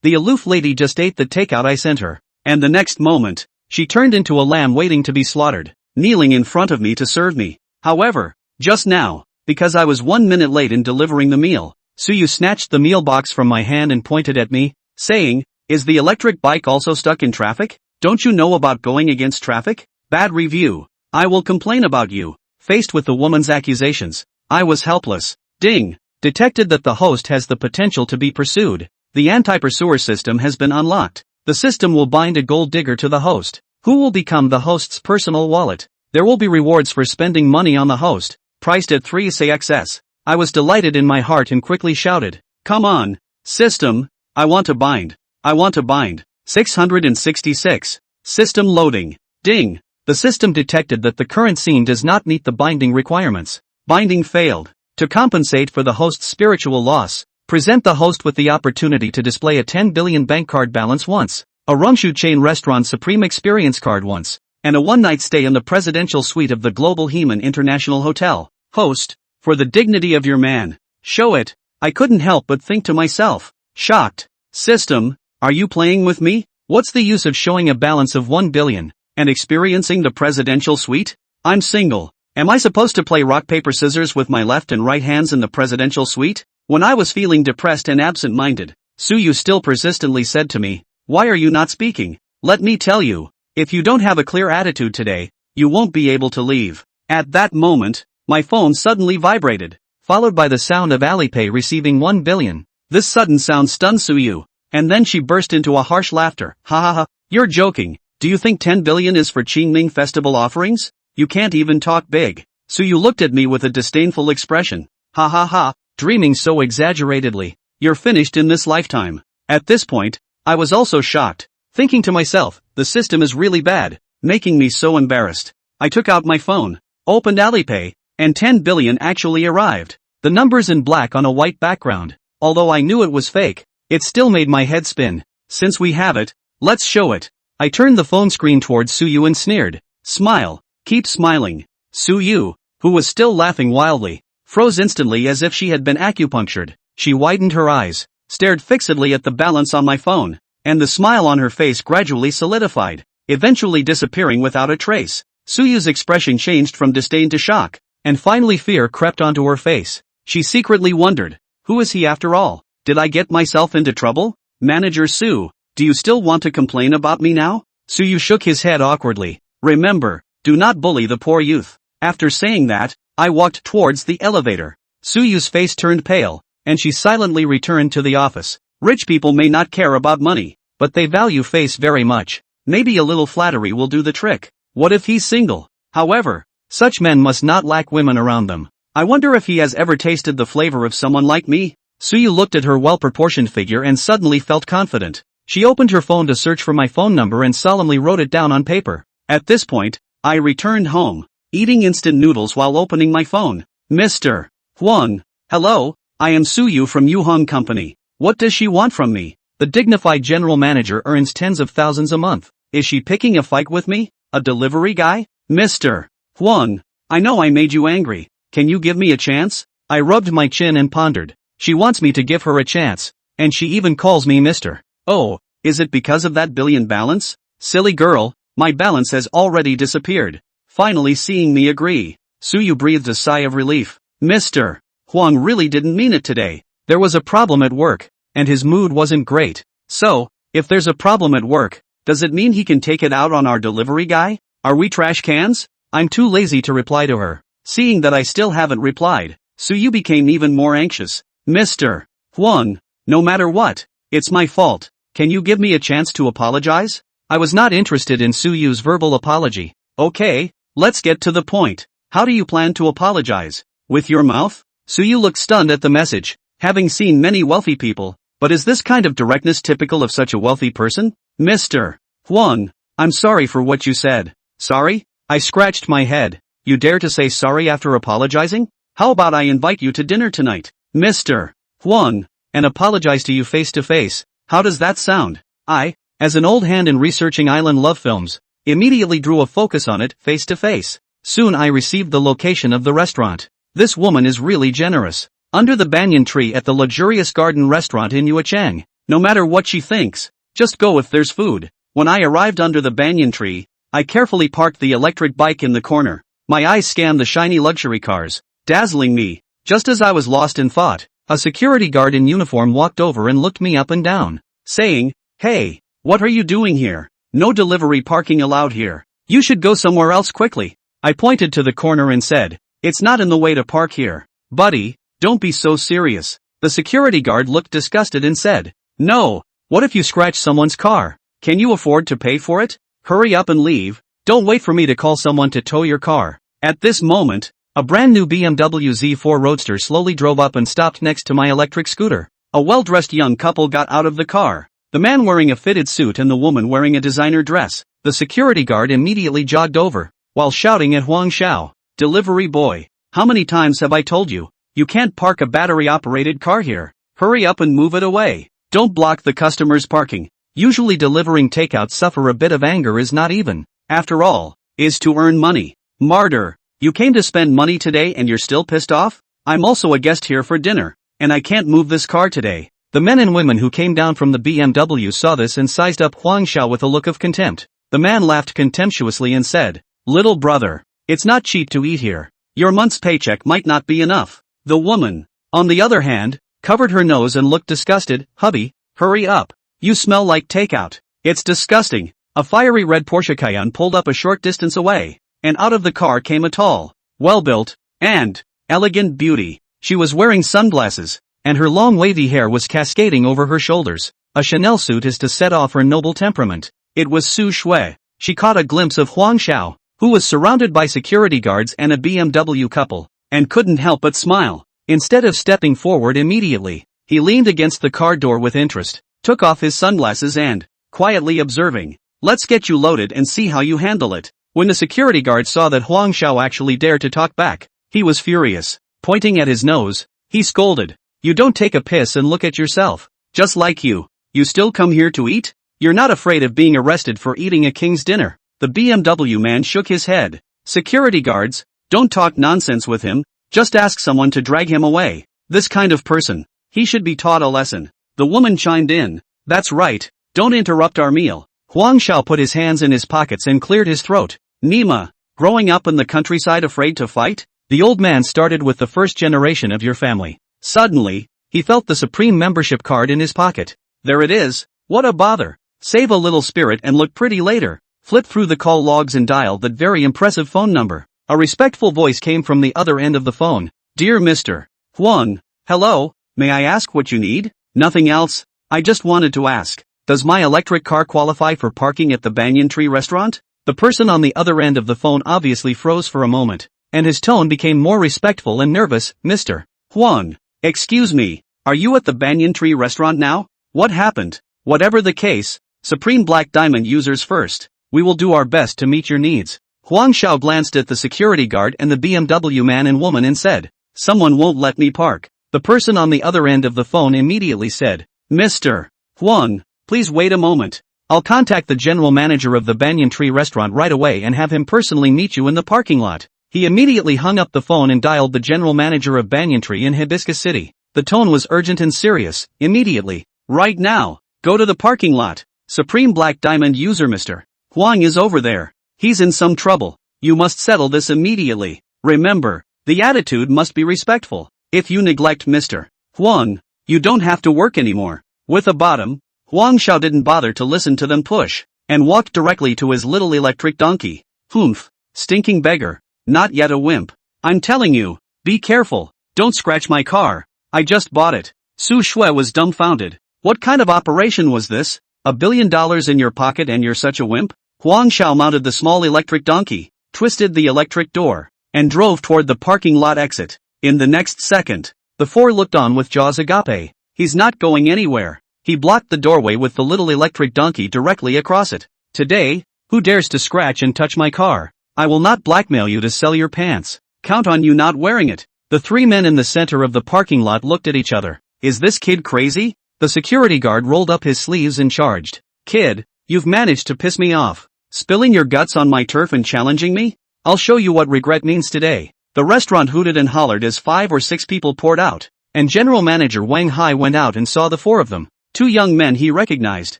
The aloof lady just ate the takeout I sent her, and the next moment, she turned into a lamb waiting to be slaughtered, kneeling in front of me to serve me. However, just now, because I was 1 minute late in delivering the meal, Suyu snatched the meal box from my hand and pointed at me, saying, "Is the electric bike also stuck in traffic? Don't you know about going against traffic? Bad review. I will complain about you." Faced with the woman's accusations, I was helpless. Ding! Detected that the host has the potential to be pursued. The anti-pursuer system has been unlocked. The system will bind a gold digger to the host, who will become the host's personal wallet. There will be rewards for spending money on the host, priced at 3,000,000. I was delighted in my heart and quickly shouted, "Come on, system, I want to bind. I want to bind." 666. System loading. Ding! The system detected that the current scene does not meet the binding requirements. Binding failed. To compensate for the host's spiritual loss, present the host with the opportunity to display a 10 billion bank card balance once, a Rungshu chain restaurant Supreme Experience card once, and a one-night stay in the presidential suite of the Global Heman International Hotel. Host, for the dignity of your man, show it. I couldn't help but think to myself, shocked. System, are you playing with me? What's the use of showing a balance of 1 billion, and experiencing the presidential suite? I'm single. Am I supposed to play rock paper scissors with my left and right hands in the presidential suite? When I was feeling depressed and absent-minded, Suyu still persistently said to me, "Why are you not speaking? Let me tell you, if you don't have a clear attitude today, you won't be able to leave." At that moment, my phone suddenly vibrated, followed by the sound of Alipay receiving 1 billion. This sudden sound stunned Suyu, and then she burst into a harsh laughter. "Ha ha ha, you're joking. Do you think 10 billion is for Qingming festival offerings? You can't even talk big." Suyu looked at me with a disdainful expression. "Ha ha ha, dreaming so exaggeratedly. You're finished in this lifetime." At this point, I was also shocked, thinking to myself, the system is really bad, making me so embarrassed. I took out my phone, opened Alipay, and 10 billion actually arrived. The numbers in black on a white background. Although I knew it was fake, it still made my head spin. Since we have it, let's show it. I turned the phone screen towards Suyu and sneered, "Smile, keep smiling." Suyu, who was still laughing wildly, froze instantly as if she had been acupunctured. She widened her eyes, stared fixedly at the balance on my phone, and the smile on her face gradually solidified, eventually disappearing without a trace. Suyu's expression changed from disdain to shock, and finally fear crept onto her face. She secretly wondered, who is he after all? Did I get myself into trouble? Manager Su, do you still want to complain about me now? Suyu shook his head awkwardly. Remember, do not bully the poor youth. After saying that, I walked towards the elevator. Suyu's face turned pale, and she silently returned to the office. Rich people may not care about money, but they value face very much. Maybe a little flattery will do the trick. What if he's single? However, such men must not lack women around them. I wonder if he has ever tasted the flavor of someone like me? Suyu looked at her well-proportioned figure and suddenly felt confident. She opened her phone to search for my phone number and solemnly wrote it down on paper. At this point, I returned home, eating instant noodles while opening my phone. Mr. Huang. Hello, I am Suyu from Yuhong Company. What does she want from me? The dignified general manager earns tens of thousands a month. Is she picking a fight with me? A delivery guy? Mr. Huang, I know I made you angry. Can you give me a chance? I rubbed my chin and pondered. She wants me to give her a chance, and she even calls me Mr. Oh, is it because of that billion balance? Silly girl, my balance has already disappeared. Finally seeing me agree, Suyu breathed a sigh of relief. Mr. Huang really didn't mean it today. There was a problem at work, and his mood wasn't great. So, if there's a problem at work, does it mean he can take it out on our delivery guy? Are we trash cans? I'm too lazy to reply to her. Seeing that I still haven't replied, Suyu became even more anxious. Mr. Huang, no matter what, it's my fault. Can you give me a chance to apologize? I was not interested in Suyu's verbal apology. Okay, let's get to the point. How do you plan to apologize? With your mouth? Suyu looked stunned at the message, having seen many wealthy people, but is this kind of directness typical of such a wealthy person? Mr. Huang, I'm sorry for what you said. Sorry? I scratched my head. You dare to say sorry after apologizing? How about I invite you to dinner tonight, Mr. Huang, and apologize to you face to face? How does that sound? I, as an old hand in researching island love films, immediately drew a focus on it face to face. Soon I received the location of the restaurant. This woman is really generous. Under the banyan tree at the luxurious garden restaurant in Yuechang. No matter what she thinks, just go if there's food. When I arrived under the banyan tree, I carefully parked the electric bike in the corner. My eyes scanned the shiny luxury cars, dazzling me. Just as I was lost in thought, a security guard in uniform walked over and looked me up and down, saying, "Hey, what are you doing here? No delivery parking allowed here. You should go somewhere else quickly." I pointed to the corner and said, "It's not in the way to park here." "Buddy, don't be so serious." The security guard looked disgusted and said, "No, what if you scratch someone's car? Can you afford to pay for it? Hurry up and leave. Don't wait for me to call someone to tow your car." At this moment, a brand new BMW Z4 Roadster slowly drove up and stopped next to my electric scooter. A well-dressed young couple got out of the car, the man wearing a fitted suit and the woman wearing a designer dress. The security guard immediately jogged over, while shouting at Huang Xiao, "Delivery boy, how many times have I told you? You can't park a battery-operated car here. Hurry up and move it away. Don't block the customer's parking." Usually delivering takeout suffer a bit of anger is not even, after all, is to earn money. Martyr, you came to spend money today and you're still pissed off? I'm also a guest here for dinner, and I can't move this car today. The men and women who came down from the BMW saw this and sized up Huang Xiao with a look of contempt. The man laughed contemptuously and said, "Little brother, it's not cheap to eat here. Your month's paycheck might not be enough." The woman, on the other hand, covered her nose and looked disgusted. "Hubby, hurry up. You smell like takeout. It's disgusting." A fiery red Porsche Cayenne pulled up a short distance away, and out of the car came a tall, well-built, and elegant beauty. She was wearing sunglasses, and her long wavy hair was cascading over her shoulders. A Chanel suit is to set off her noble temperament. It was Su Shui. She caught a glimpse of Huang Xiao, who was surrounded by security guards and a BMW couple, and couldn't help but smile. Instead of stepping forward immediately, he leaned against the car door with interest, took off his sunglasses and, quietly observing, "Let's get you loaded and see how you handle it." When the security guard saw that Huang Xiao actually dared to talk back, he was furious. Pointing at his nose, he scolded, "You don't take a piss and look at yourself. Just like you still come here to eat? You're not afraid of being arrested for eating a king's dinner." The BMW man shook his head. "Security guards, don't talk nonsense with him, just ask someone to drag him away. This kind of person, he should be taught a lesson." The woman chimed in, "That's right, don't interrupt our meal." Huang Xiao put his hands in his pockets and cleared his throat. "Nima, growing up in the countryside afraid to fight? The old man started with the first generation of your family." Suddenly, he felt the Supreme membership card in his pocket. There it is. What a bother. Save a little spirit and look pretty later. Flip through the call logs and dial that very impressive phone number. A respectful voice came from the other end of the phone. "Dear Mr. Huang, hello, may I ask what you need?" "Nothing else. I just wanted to ask, does my electric car qualify for parking at the Banyan Tree restaurant?" The person on the other end of the phone obviously froze for a moment, and his tone became more respectful and nervous. "Mr. Huang, excuse me, are you at the Banyan Tree restaurant now? What happened?" "Whatever the case, Supreme Black Diamond users first. We will do our best to meet your needs." Huang Xiao glanced at the security guard and the BMW man and woman and said, "Someone won't let me park." The person on the other end of the phone immediately said, "Mr. Huang, please wait a moment. I'll contact the general manager of the Banyan Tree restaurant right away and have him personally meet you in the parking lot." He immediately hung up the phone and dialed the general manager of Banyan Tree in Hibiscus City. The tone was urgent and serious. "Immediately. Right now. Go to the parking lot. Supreme Black Diamond user Mr. Huang is over there. He's in some trouble. You must settle this immediately. Remember, the attitude must be respectful. If you neglect Mr. Huang, you don't have to work anymore." With a bottom, Huang Xiao didn't bother to listen to them push, and walked directly to his little electric donkey. "Humph, stinking beggar, not yet a wimp. I'm telling you, be careful, don't scratch my car. I just bought it." Su Shui was dumbfounded. What kind of operation was this? $1 billion in your pocket and you're such a wimp? Huang Xiao mounted the small electric donkey, twisted the electric door, and drove toward the parking lot exit. In the next second, the four looked on with jaws agape. "He's not going anywhere." He blocked the doorway with the little electric donkey directly across it. "Today, who dares to scratch and touch my car? I will not blackmail you to sell your pants. Count on you not wearing it." The three men in the center of the parking lot looked at each other. "Is this kid crazy?" The security guard rolled up his sleeves and charged. "Kid, you've managed to piss me off. Spilling your guts on my turf and challenging me? I'll show you what regret means today." The restaurant hooted and hollered as 5 or 6 people poured out, and General Manager Wang Hai went out and saw the four of them. Two young men he recognized.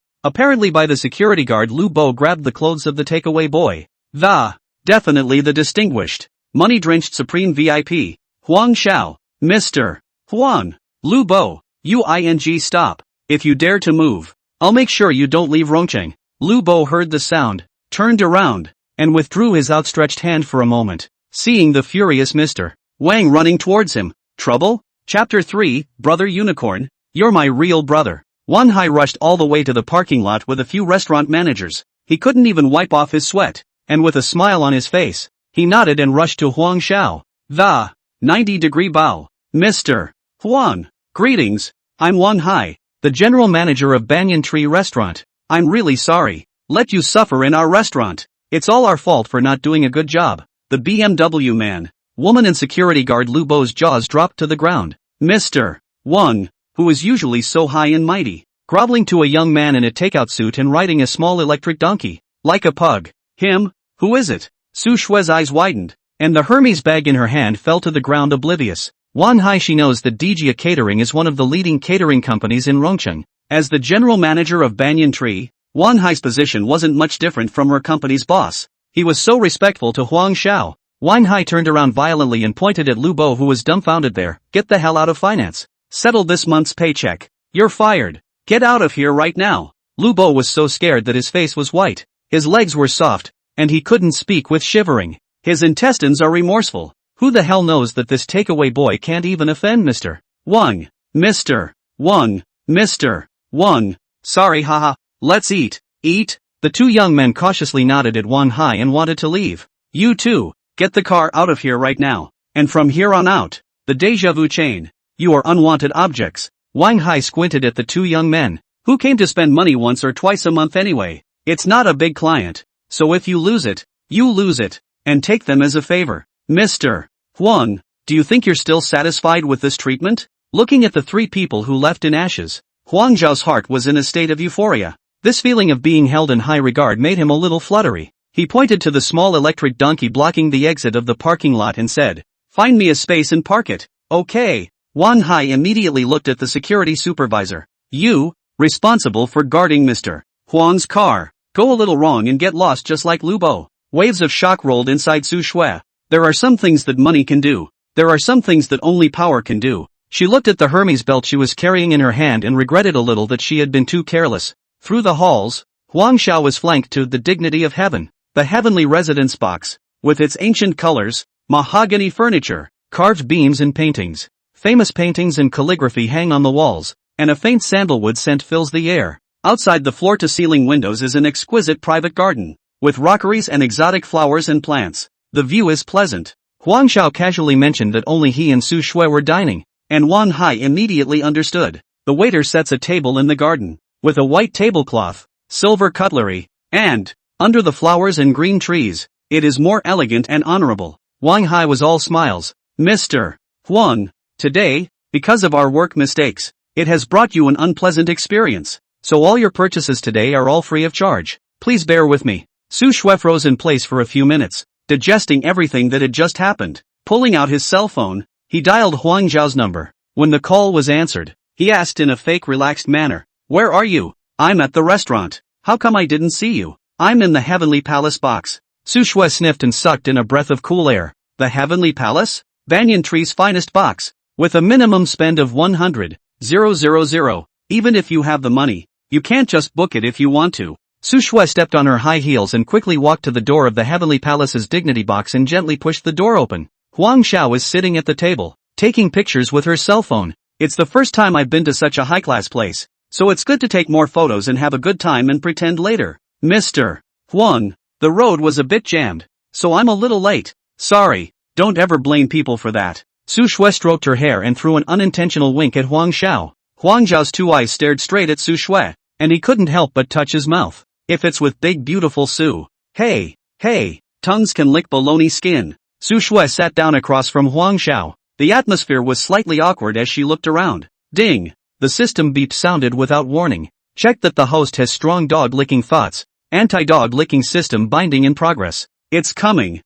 Apparently by the security guard, Lu Bo grabbed the clothes of the takeaway boy. Definitely the distinguished, money-drenched supreme VIP, Huang Xiao. Mr. Huang. Lu Bo, stop. If you dare to move, I'll make sure you don't leave Rongcheng. Lu Bo heard the sound, turned around, and withdrew his outstretched hand for a moment, seeing the furious Mr. Wang running towards him. Trouble? Chapter 3, Brother Unicorn, you're my real brother. Wanhai rushed all the way to the parking lot with a few restaurant managers. He couldn't even wipe off his sweat, and with a smile on his face, he nodded and rushed to Huang Xiao. 90-degree bow. Mr. Huang. Greetings, I'm Wanhai, the general manager of Banyan Tree Restaurant. I'm really sorry. Let you suffer in our restaurant. It's all our fault for not doing a good job. The BMW man, woman and security guard Lu Bo's jaws dropped to the ground. Mr. Wang, who is usually so high and mighty, groveling to a young man in a takeout suit and riding a small electric donkey, like a pug. Him? Who is it? Su Shue's eyes widened, and the Hermes bag in her hand fell to the ground oblivious. Wanhai, she knows that Dijia Catering is one of the leading catering companies in Rongcheng. As the general manager of Banyan Tree, Wanhai's position wasn't much different from her company's boss. He was so respectful to Huang Xiao. Wanhai turned around violently and pointed at Lu Bo, who was dumbfounded there. Get the hell out of finance. Settle this month's paycheck. You're fired. Get out of here right now. Lu Bo was so scared that his face was white. His legs were soft, and he couldn't speak with shivering. His intestines are remorseful. Who the hell knows that this takeaway boy can't even offend Mr. Wang? Mr. Wang. Mr. Wang. Sorry, haha. Let's eat. Eat? The two young men cautiously nodded at Wanhai and wanted to leave. You too. Get the car out of here right now. And from here on out, the deja vu chain. You are unwanted objects. Wanhai squinted at the two young men. Who came to spend money once or twice a month anyway? It's not a big client. So if you lose it, you lose it. And take them as a favor. Mr. Huang, do you think you're still satisfied with this treatment? Looking at the three people who left in ashes, Huang Zhao's heart was in a state of euphoria. This feeling of being held in high regard made him a little fluttery. He pointed to the small electric donkey blocking the exit of the parking lot and said, "Find me a space and park it." Okay. Wanhai immediately looked at the security supervisor. You, responsible for guarding Mr. Huang's car, go a little wrong and get lost just like Lu Bo. Waves of shock rolled inside Su Shui. There are some things that money can do. There are some things that only power can do. She looked at the Hermes belt she was carrying in her hand and regretted a little that she had been too careless. Through the halls, Huang Xiao was flanked to the dignity of heaven. The heavenly residence box, with its ancient colors, mahogany furniture, carved beams and paintings. Famous paintings and calligraphy hang on the walls, and a faint sandalwood scent fills the air. Outside the floor-to-ceiling windows is an exquisite private garden, with rockeries and exotic flowers and plants. The view is pleasant. Huang Xiao casually mentioned that only he and Su Shui were dining, and Wanhai immediately understood. The waiter sets a table in the garden, with a white tablecloth, silver cutlery, and, under the flowers and green trees, it is more elegant and honorable. Wanhai was all smiles. Mr. Huang, today, because of our work mistakes, it has brought you an unpleasant experience. So all your purchases today are all free of charge. Please bear with me. Su Shui froze in place for a few minutes, digesting everything that had just happened. Pulling out his cell phone, he dialed Huang Zhao's number. When the call was answered, he asked in a fake relaxed manner, "Where are you?" "I'm at the restaurant. How come I didn't see you?" "I'm in the Heavenly Palace box." Su Shui sniffed and sucked in a breath of cool air. The Heavenly Palace? Banyan Tree's finest box. With a minimum spend of 100,000. Even if you have the money, you can't just book it if you want to. Su Shui stepped on her high heels and quickly walked to the door of the Heavenly Palace's dignity box and gently pushed the door open. Huang Xiao is sitting at the table, taking pictures with her cell phone. It's the first time I've been to such a high-class place, so it's good to take more photos and have a good time and pretend later. Mr. Huang, the road was a bit jammed, so I'm a little late. Sorry, don't ever blame people for that. Su Shui stroked her hair and threw an unintentional wink at Huang Xiao. Huang Zhao's two eyes stared straight at Su Shui, and he couldn't help but touch his mouth. If it's with big beautiful Su. Hey, tongues can lick baloney skin. Su Shui sat down across from Huang Xiao. The atmosphere was slightly awkward as she looked around. Ding! The system beep sounded without warning. Check that the host has strong dog-licking thoughts. Anti-dog licking system binding in progress. It's coming.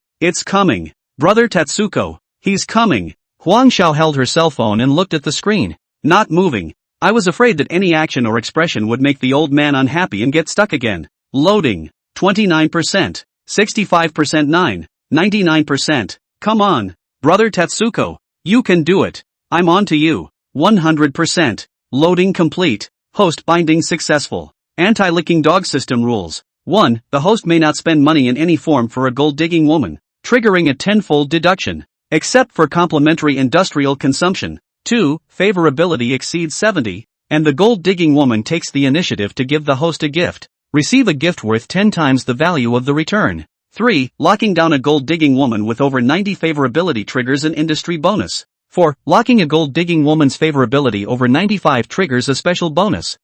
Brother Tatsuko, he's coming. Huang Xiao held her cell phone and looked at the screen. Not moving. I was afraid that any action or expression would make the old man unhappy and get stuck again. Loading. 29%. 65% 9. 99%. Come on. Brother Tetsuko. You can do it. I'm on to you. 100%. Loading complete. Host binding successful. Anti-licking dog system rules. 1. The host may not spend money in any form for a gold-digging woman, triggering a tenfold deduction, except for complimentary industrial consumption. 2. Favorability exceeds 70, and the gold-digging woman takes the initiative to give the host a gift. Receive a gift worth 10 times the value of the return. 3. Locking down a gold-digging woman with over 90 favorability triggers an industry bonus. 4. Locking a gold-digging woman's favorability over 95 triggers a special bonus.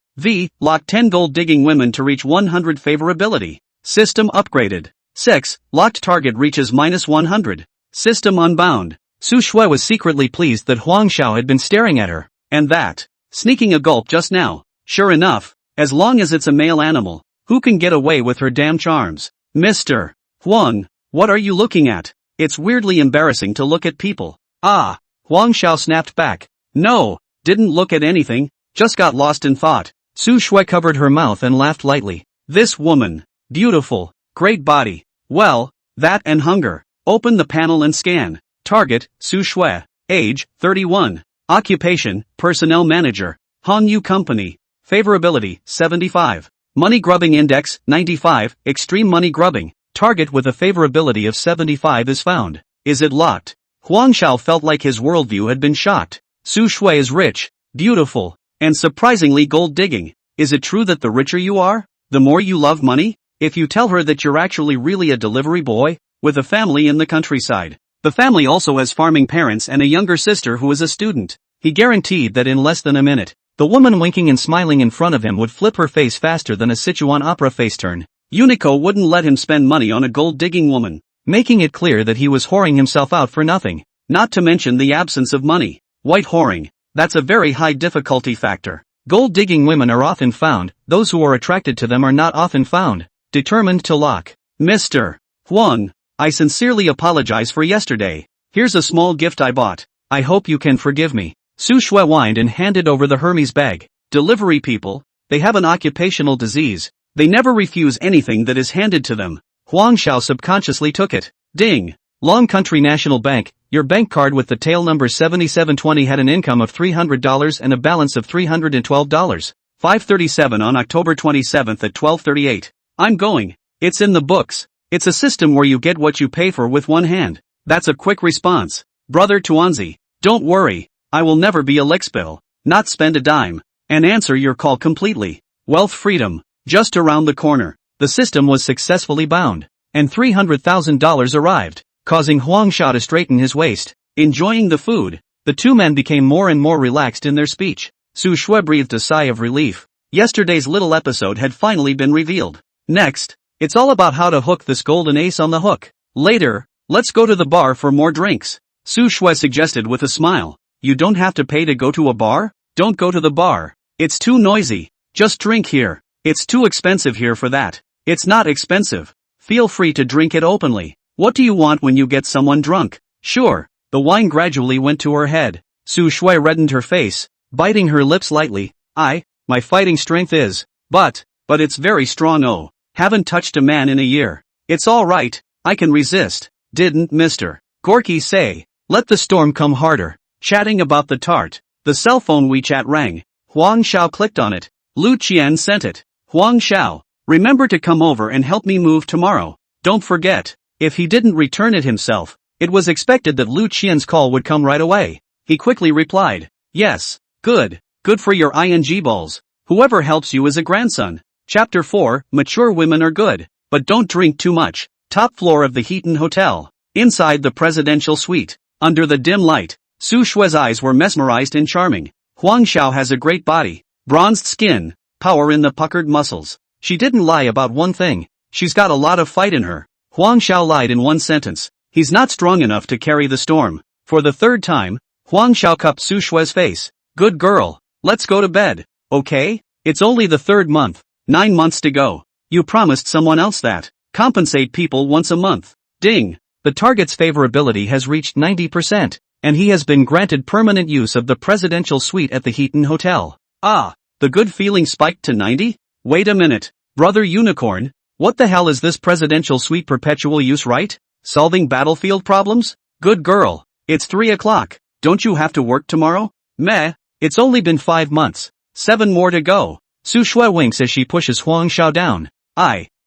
Lock 10 gold-digging women to reach 100 favorability. System upgraded. 6. Locked target reaches -100. System unbound. Su Shui was secretly pleased that Huang Xiao had been staring at her, and that, sneaking a gulp just now. Sure enough, as long as it's a male animal, who can get away with her damn charms? Mr. Huang, what are you looking at? It's weirdly embarrassing to look at people. Ah, Huang Xiao snapped back. No, didn't look at anything, just got lost in thought. Su Shui covered her mouth and laughed lightly. This woman. Beautiful. Great body. Well, that and hunger. Open the panel and scan. Target, Su Shui. Age, 31. Occupation, personnel manager. Hanyu Company. Favorability, 75. Money grubbing index, 95. Extreme money grubbing. Target with a favorability of 75 is found. Is it locked? Huang Xiao felt like his worldview had been shocked. Su Shui is rich, beautiful, and surprisingly gold-digging. Is it true that the richer you are, the more you love money? If you tell her that you're actually really a delivery boy, with a family in the countryside. The family also has farming parents and a younger sister who is a student. He guaranteed that in less than a minute, the woman winking and smiling in front of him would flip her face faster than a Sichuan opera face turn. Unico wouldn't let him spend money on a gold-digging woman, making it clear that he was whoring himself out for nothing. Not to mention the absence of money. White whoring. That's a very high difficulty factor. Gold-digging women are often found, those who are attracted to them are not often found. Determined to lock. Mr. Huang, I sincerely apologize for yesterday. Here's a small gift I bought. I hope you can forgive me. Su Shui whined and handed over the Hermes bag. Delivery people, they have an occupational disease. They never refuse anything that is handed to them. Huang Xiao subconsciously took it. Ding. Long Country National Bank, your bank card with the tail number 7720 had an income of $300 and a balance of $312. 537 on October 27th at 12:38. I'm going. It's in the books. It's a system where you get what you pay for with one hand. That's a quick response. Brother Tuanzi, don't worry. I will never be a lickspill, not spend a dime, and answer your call completely. Wealth freedom, just around the corner. The system was successfully bound, and $300,000 arrived, causing Huang Xiao to straighten his waist. Enjoying the food, the two men became more and more relaxed in their speech. Su Shui breathed a sigh of relief. Yesterday's little episode had finally been revealed. Next, it's all about how to hook this golden ace on the hook. Later, let's go to the bar for more drinks. Su Shui suggested with a smile. You don't have to pay to go to a bar? Don't go to the bar. It's too noisy. Just drink here. It's too expensive here for that. It's not expensive. Feel free to drink it openly. What do you want when you get someone drunk? Sure. The wine gradually went to her head. Su Shui reddened her face, biting her lips lightly. My fighting strength is, but it's very strong. Oh, haven't touched a man in a year. It's all right, I can resist. Didn't Mr. Gorky say, let the storm come harder? Chatting about the tart. The cell phone WeChat rang. Huang Xiao clicked on it. Lu Qian sent it. Huang Xiao, remember to come over and help me move tomorrow. Don't forget. If he didn't return it himself, it was expected that Lu Qian's call would come right away. He quickly replied. Yes, good for your ing balls. Whoever helps you is a grandson. Chapter 4, Mature women are good, but don't drink too much. Top floor of the Heaton Hotel. Inside the presidential suite. Under the dim light, Su Shui's eyes were mesmerized and charming. Huang Xiao has a great body, bronzed skin, power in the puckered muscles. She didn't lie about one thing. She's got a lot of fight in her. Huang Xiao lied in one sentence. He's not strong enough to carry the storm. For the third time, Huang Xiao cupped Su Shui's face. Good girl. Let's go to bed. Okay? It's only the third month. 9 months to go. You promised someone else that. Compensate people once a month. Ding. The target's favorability has reached 90%, and he has been granted permanent use of the presidential suite at the Heaton Hotel. Ah, the good feeling spiked to 90? Wait a minute, brother unicorn, what the hell is this presidential suite perpetual use, right? Solving battlefield problems? Good girl, it's 3 o'clock, don't you have to work tomorrow? Meh, it's only been 5 months, 7 more to go. Su Shui winks as she pushes Huang Xiao down.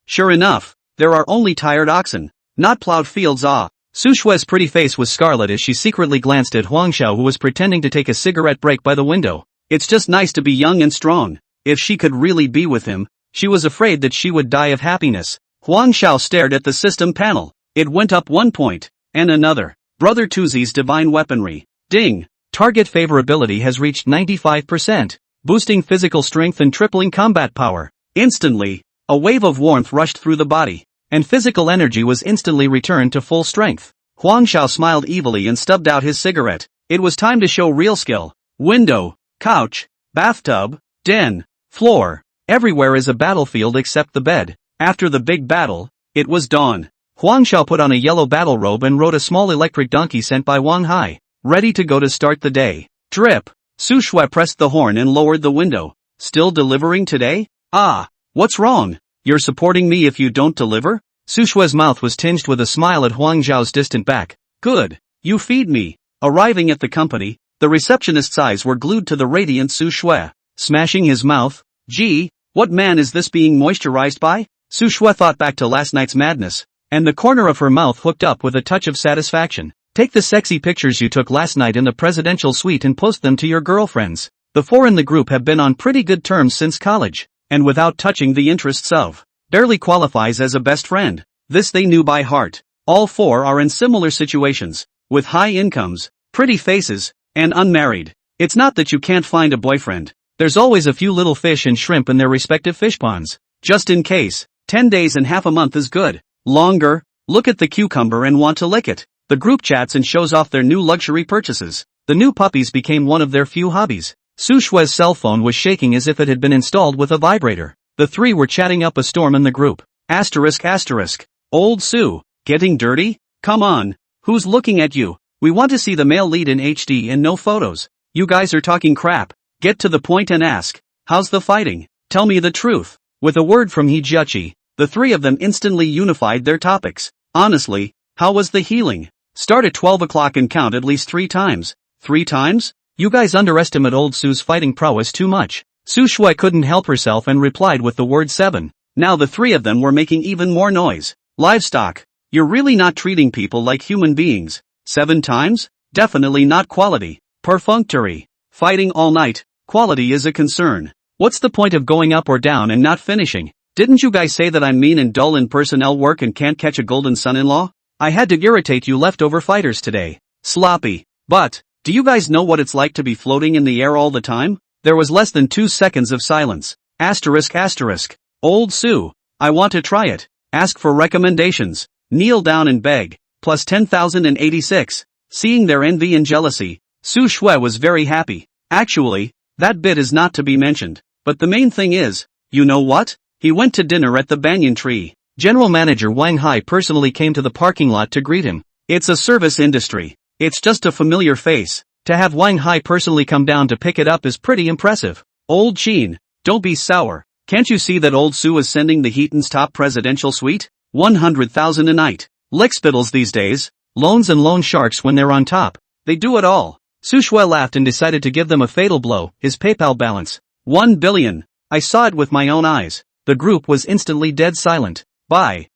Sure enough, there are only tired oxen, not plowed fields. Su Shui's pretty face was scarlet as she secretly glanced at Huang Xiao, who was pretending to take a cigarette break by the window. It's just nice to be young and strong. If she could really be with him, she was afraid that she would die of happiness. Huang Xiao stared at the system panel. It went up 1 point, and another. Brother Tuzi's divine weaponry. Ding! Target favorability has reached 95%, boosting physical strength and tripling combat power. Instantly, a wave of warmth rushed through the body, and physical energy was instantly returned to full strength. Huang Xiao smiled evilly and stubbed out his cigarette. It was time to show real skill. Window, couch, bathtub, den, floor. Everywhere is a battlefield except the bed. After the big battle, it was dawn. Huang Xiao put on a yellow battle robe and rode a small electric donkey sent by Wang Hai, ready to go to start the day. Drip! Su Shui pressed the horn and lowered the window. Still delivering today? What's wrong? You're supporting me if you don't deliver? Su Shui's mouth was tinged with a smile at Huang Zhao's distant back. Good. You feed me. Arriving at the company, the receptionist's eyes were glued to the radiant Su Shui. Smashing his mouth. Gee, what man is this being moisturized by? Su Shui thought back to last night's madness, and the corner of her mouth hooked up with a touch of satisfaction. Take the sexy pictures you took last night in the presidential suite and post them to your girlfriends. The 4 in the group have been on pretty good terms since college, and without touching the interests of, barely qualifies as a best friend. This they knew by heart. All 4 are in similar situations, with high incomes, pretty faces, and unmarried. It's not that you can't find a boyfriend. There's always a few little fish and shrimp in their respective fish ponds. Just in case, 10 days and half a month is good. Longer, look at the cucumber and want to lick it. The group chats and shows off their new luxury purchases. The new puppies became one of their few hobbies. Su Shui's cell phone was shaking as if it had been installed with a vibrator. The 3 were chatting up a storm in the group. ***. Old Su, getting dirty? Come on. Who's looking at you? We want to see the male lead in HD and no photos. You guys are talking crap. Get to the point and ask. How's the fighting? Tell me the truth. With a word from Hijiachi, the 3 of them instantly unified their topics. Honestly, how was the healing? Start at 12 o'clock and count at least 3 times. 3 times? You guys underestimate old Su's fighting prowess too much. Su Shui couldn't help herself and replied with the word 7. Now the 3 of them were making even more noise. Livestock. You're really not treating people like human beings. 7 times? Definitely not quality. Perfunctory. Fighting all night. Quality is a concern. What's the point of going up or down and not finishing? Didn't you guys say that I'm mean and dull in personnel work and can't catch a golden son-in-law? I had to irritate you leftover fighters today. Sloppy. But, do you guys know what it's like to be floating in the air all the time? There was less than 2 seconds of silence. ***. Old Su, I want to try it. Ask for recommendations. Kneel down and beg. Plus 10,086. Seeing their envy and jealousy, Su Shui was very happy. Actually, that bit is not to be mentioned. But the main thing is, you know what? He went to dinner at the banyan tree. General Manager Wang Hai personally came to the parking lot to greet him. It's a service industry. It's just a familiar face. To have Wang Hai personally come down to pick it up is pretty impressive. Old Qin, don't be sour. Can't you see that old Su is sending the Heaton's top presidential suite? 100,000 a night. Lickspittles these days. Loans and loan sharks when they're on top. They do it all. Su Shui laughed and decided to give them a fatal blow. His PayPal balance. 1 billion. I saw it with my own eyes. The group was instantly dead silent. Bye.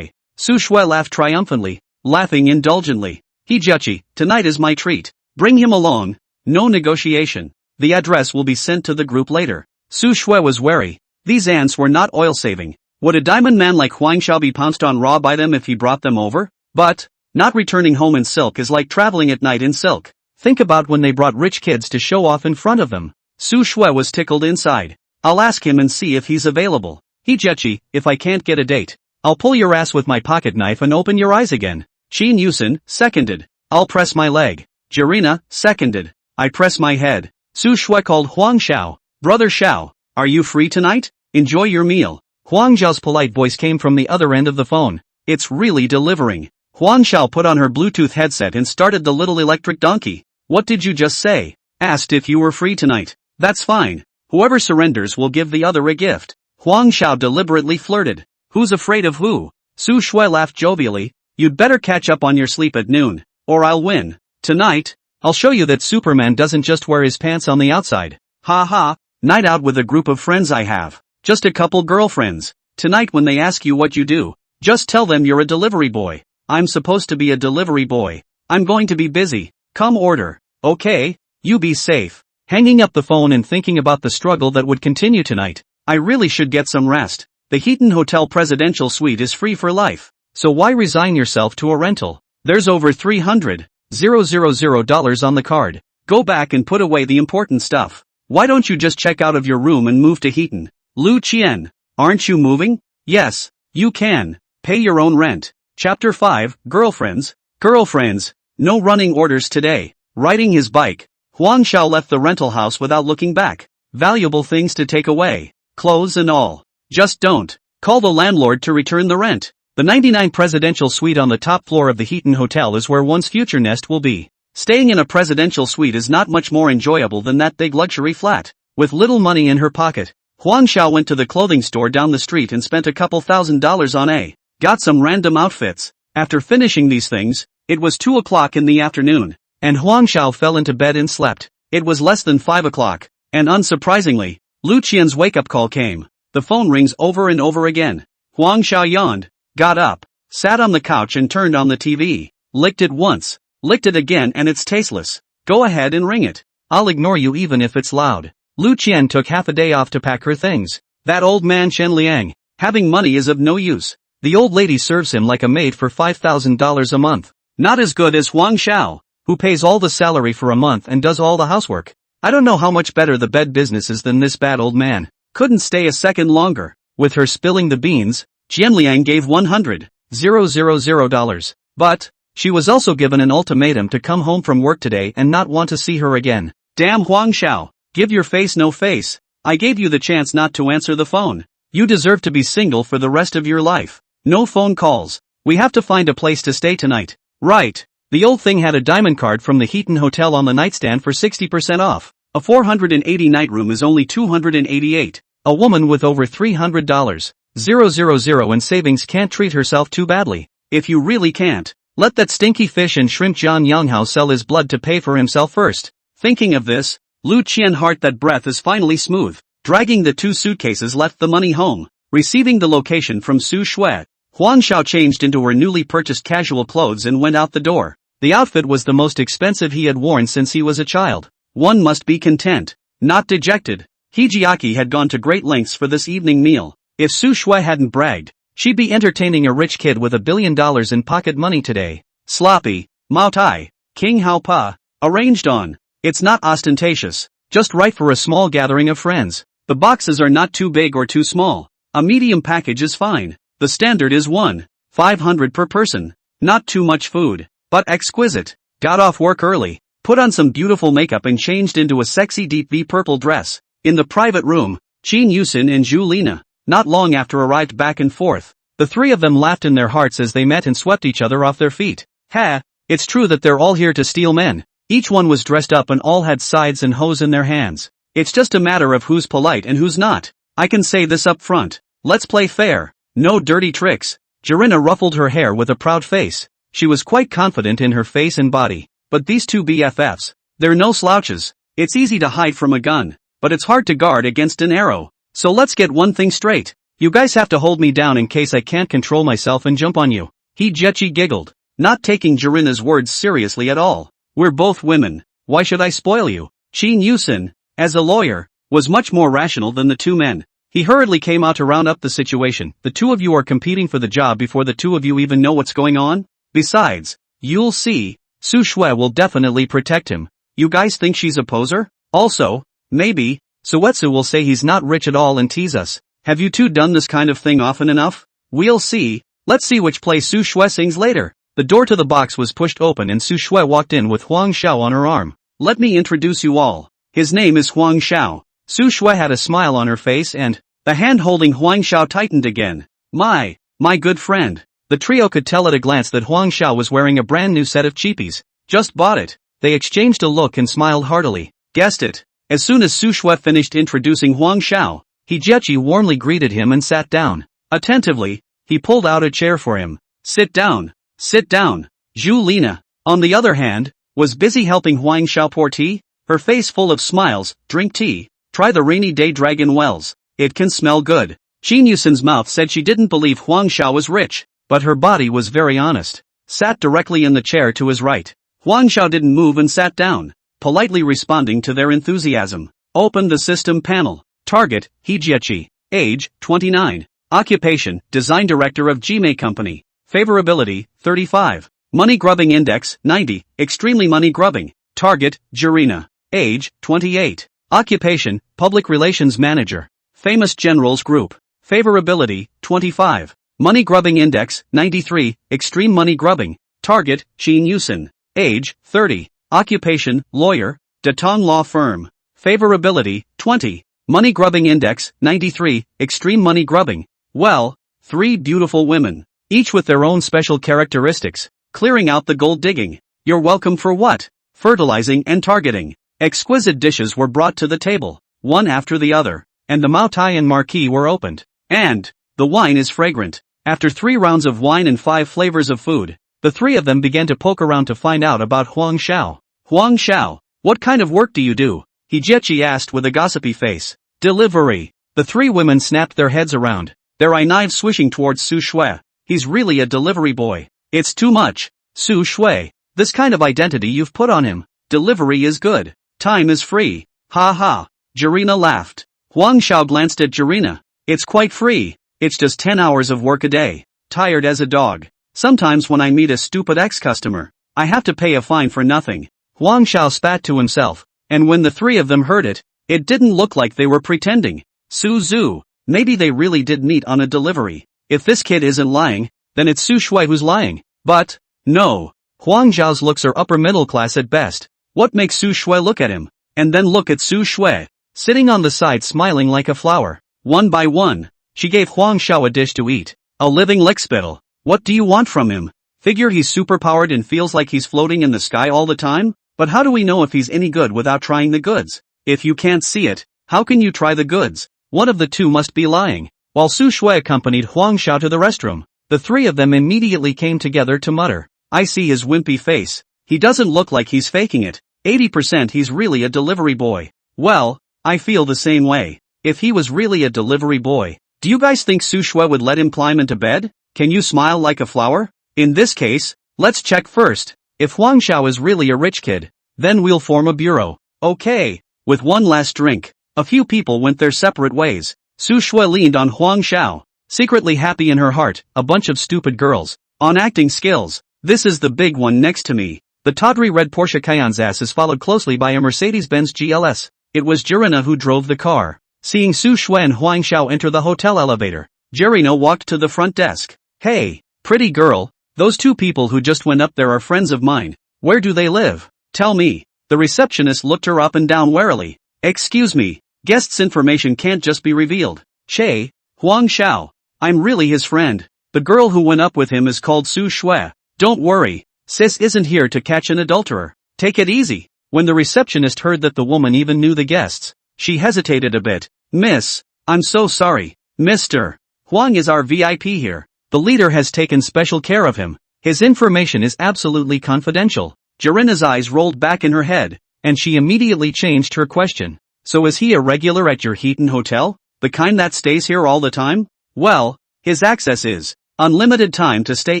Su Shui laughed triumphantly, laughing indulgently. Hijiachi, tonight is my treat. Bring him along. No negotiation. The address will be sent to the group later. Su Shui was wary. These ants were not oil-saving. Would a diamond man like Huang Xiao be pounced on raw by them if he brought them over? But, not returning home in silk is like traveling at night in silk. Think about when they brought rich kids to show off in front of them. Su Shui was tickled inside. I'll ask him and see if he's available. Hijiachi, if I can't get a date, I'll pull your ass with my pocket knife and open your eyes again. Qin Yusen, seconded. I'll press my leg. Jirina, seconded. I press my head. Su Shui called Huang Xiao. Brother Xiao, are you free tonight? Enjoy your meal. Huang Xiao's polite voice came from the other end of the phone. It's really delivering. Huang Xiao put on her Bluetooth headset and started the little electric donkey. What did you just say? Asked if you were free tonight. That's fine. Whoever surrenders will give the other a gift. Huang Xiao deliberately flirted. Who's afraid of who? Su Shui laughed jovially. You'd better catch up on your sleep at noon, or I'll win. Tonight, I'll show you that Superman doesn't just wear his pants on the outside. Ha ha, night out with a group of friends I have. Just a couple girlfriends. Tonight when they ask you what you do, just tell them you're a delivery boy. I'm supposed to be a delivery boy. I'm going to be busy. Come order. Okay, you be safe. Hanging up the phone and thinking about the struggle that would continue tonight. I really should get some rest. The Heaton Hotel Presidential Suite is free for life. So why resign yourself to a rental? There's over $300,000 on the card. Go back and put away the important stuff. Why don't you just check out of your room and move to Heaton? Lu Qian, aren't you moving? Yes, you can. Pay your own rent. Chapter 5, Girlfriends. Girlfriends. No running orders today. Riding his bike, Huang Xiao left the rental house without looking back. Valuable things to take away. Clothes and all. Just don't. Call the landlord to return the rent. The 99 presidential suite on the top floor of the Heaton Hotel is where one's future nest will be. Staying in a presidential suite is not much more enjoyable than that big luxury flat. With little money in her pocket, Huang Xiao went to the clothing store down the street and spent a couple $1,000s on got some random outfits. After finishing these things, it was 2 o'clock in the afternoon, and Huang Xiao fell into bed and slept. It was less than 5 o'clock, and unsurprisingly, Lu Qian's wake-up call came. The phone rings over and over again. Huang Xiao yawned, got up, sat on the couch and turned on the TV. Licked it once, licked it again and it's tasteless. Go ahead and ring it. I'll ignore you even if it's loud. Lu Qian took half a day off to pack her things. That old man Chen Liang, having money is of no use. The old lady serves him like a maid for $5,000 a month. Not as good as Huang Xiao, who pays all the salary for a month and does all the housework. I don't know how much better the bed business is than this bad old man. Couldn't stay a second longer. With her spilling the beans, Chen Liang gave $100,000. But she was also given an ultimatum to come home from work today and not want to see her again. Damn Huang Xiao, give your face no face. I gave you the chance not to answer the phone. You deserve to be single for the rest of your life. No phone calls. We have to find a place to stay tonight. Right. The old thing had a diamond card from the Heaton Hotel on the nightstand for 60% off. A 480 night room is only $288. A woman with over $300,000 in savings can't treat herself too badly. If you really can't, let that stinky fish and shrimp John Yanghao sell his blood to pay for himself first. Thinking of this, Lu Qian heart that breath is finally smooth. Dragging the 2 suitcases left the money home. Receiving the location from Su Shui, Huang Xiao changed into her newly purchased casual clothes and went out the door. The outfit was the most expensive he had worn since he was a child. One must be content, not dejected. Hijiaki had gone to great lengths for this evening meal. If Su Shui hadn't bragged, she'd be entertaining a rich kid with $1 billion in pocket money today. Sloppy, Mao Tai, King Hao Pa, arranged on. It's not ostentatious, just right for a small gathering of friends. The boxes are not too big or too small. A medium package is fine. The standard is $1,500 per person. Not too much food, but exquisite. Got off work early, put on some beautiful makeup and changed into a sexy deep V purple dress. In the private room, Qin Yusin and Zhu Lina, not long after arrived back and forth. The three of them laughed in their hearts as they met and swept each other off their feet. Ha, it's true that they're all here to steal men. Each one was dressed up and all had scythes and hoes in their hands. It's just a matter of who's polite and who's not. I can say this up front. Let's play fair. No dirty tricks. Jirina ruffled her hair with a proud face. She was quite confident in her face and body. But these two BFFs, they're no slouches. It's easy to hide from a gun, but it's hard to guard against an arrow. So let's get one thing straight. You guys have to hold me down in case I can't control myself and jump on you. Jechi giggled, not taking Jirina's words seriously at all. We're both women. Why should I spoil you? Qin Yusin, as a lawyer, was much more rational than the two men. He hurriedly came out to round up the situation. The two of you are competing for the job before the two of you even know what's going on. Besides, you'll see, Su Shui will definitely protect him. You guys think she's a poser? Also, maybe, Suetsu will say he's not rich at all and tease us. Have you two done this kind of thing often enough? We'll see. Let's see which play Su Shui sings later. The door to the box was pushed open and Su Shui walked in with Huang Xiao on her arm. Let me introduce you all. His name is Huang Xiao. Su Shui had a smile on her face and, the hand holding Huang Xiao tightened again. My good friend. The trio could tell at a glance that Huang Xiao was wearing a brand new set of cheapies. Just bought it. They exchanged a look and smiled heartily. Guessed it. As soon as Su Shui finished introducing Huang Xiao, He warmly greeted him and sat down. Attentively, he pulled out a chair for him. Sit down. Sit down. Zhu Lina, on the other hand, was busy helping Huang Xiao pour tea, her face full of smiles. Drink tea. Try the rainy day dragon wells. It can smell good. Qin Yusin's mouth said she didn't believe Huang Xiao was rich, but her body was very honest. Sat directly in the chair to his right. Huang Xiao didn't move and sat down, politely responding to their enthusiasm. Opened the system panel. Target, He. Age, 29. Occupation, Design Director of Jime Company. Favorability, 35. Money Grubbing Index, 90. Extremely money grubbing. Target, Jirina. Age, 28. Occupation, Public Relations Manager. Famous Generals Group. Favorability, 25. Money Grubbing Index, 93. Extreme money grubbing. Target, Qin Yusin. Age, 30. Occupation, Lawyer. Datong Law Firm. Favorability, 20. Money Grubbing Index, 93. Extreme money grubbing. Well, 3 beautiful women, each with their own special characteristics. Clearing out the gold digging. You're welcome for what? Fertilizing and targeting. Exquisite dishes were brought to the table, one after the other, and the Maotai and Marquis were opened. And the wine is fragrant. After 3 rounds of wine and 5 flavors of food, the 3 of them began to poke around to find out about Huang Xiao. Huang Xiao, what kind of work do you do? He asked with a gossipy face. Delivery. The 3 women snapped their heads around, their eye-knives swishing towards Su Shui. He's really a delivery boy. It's too much. Su Shui, this kind of identity you've put on him. Delivery is good. Time is free. Ha ha. Jirina laughed. Huang Xiao glanced at Jirina. It's quite free. It's just 10 hours of work a day. Tired as a dog. Sometimes when I meet a stupid ex-customer, I have to pay a fine for nothing. Huang Xiao spat to himself, and when the 3 of them heard it, it didn't look like they were pretending. Su Zhu, maybe they really did meet on a delivery. If this kid isn't lying, then it's Su Shui who's lying. But, no. Huang Xiao's looks are upper middle class at best. What makes Su Shui look at him, and then look at Su Shui, sitting on the side smiling like a flower? One by one, she gave Huang Xiao a dish to eat. A living lickspittle. What do you want from him? Figure he's superpowered and feels like he's floating in the sky all the time? But how do we know if he's any good without trying the goods? If you can't see it, how can you try the goods? One of the 2 must be lying. While Su Shui accompanied Huang Xiao to the restroom, the 3 of them immediately came together to mutter. I see his wimpy face. He doesn't look like he's faking it. 80% he's really a delivery boy. Well, I feel the same way. If he was really a delivery boy, do you guys think Su Shui would let him climb into bed? Can you smile like a flower? In this case, let's check first. If Huang Xiao is really a rich kid, then we'll form a bureau. Okay. With one last drink, a few people went their separate ways. Su Shui leaned on Huang Xiao, secretly happy in her heart. A bunch of stupid girls. On acting skills, this is the big one next to me. The tawdry red Porsche Cayenne's ass is followed closely by a Mercedes-Benz GLS. It was Jirina who drove the car. Seeing Su Shui and Huang Xiao enter the hotel elevator, Jirina walked to the front desk. Hey, pretty girl, those 2 people who just went up there are friends of mine. Where do they live? Tell me. The receptionist looked her up and down warily. Excuse me, guest's information can't just be revealed. Che, Huang Xiao, I'm really his friend. The girl who went up with him is called Su Shui. Don't worry, sis isn't here to catch an adulterer. Take it easy. When the receptionist heard that the woman even knew the guests, she hesitated a bit. Miss, I'm so sorry. Mr. Huang is our VIP here. The leader has taken special care of him. His information is absolutely confidential. Jirina's eyes rolled back in her head, and she immediately changed her question. So is he a regular at your Heaton hotel? The kind that stays here all the time? Well, his access is unlimited time to stay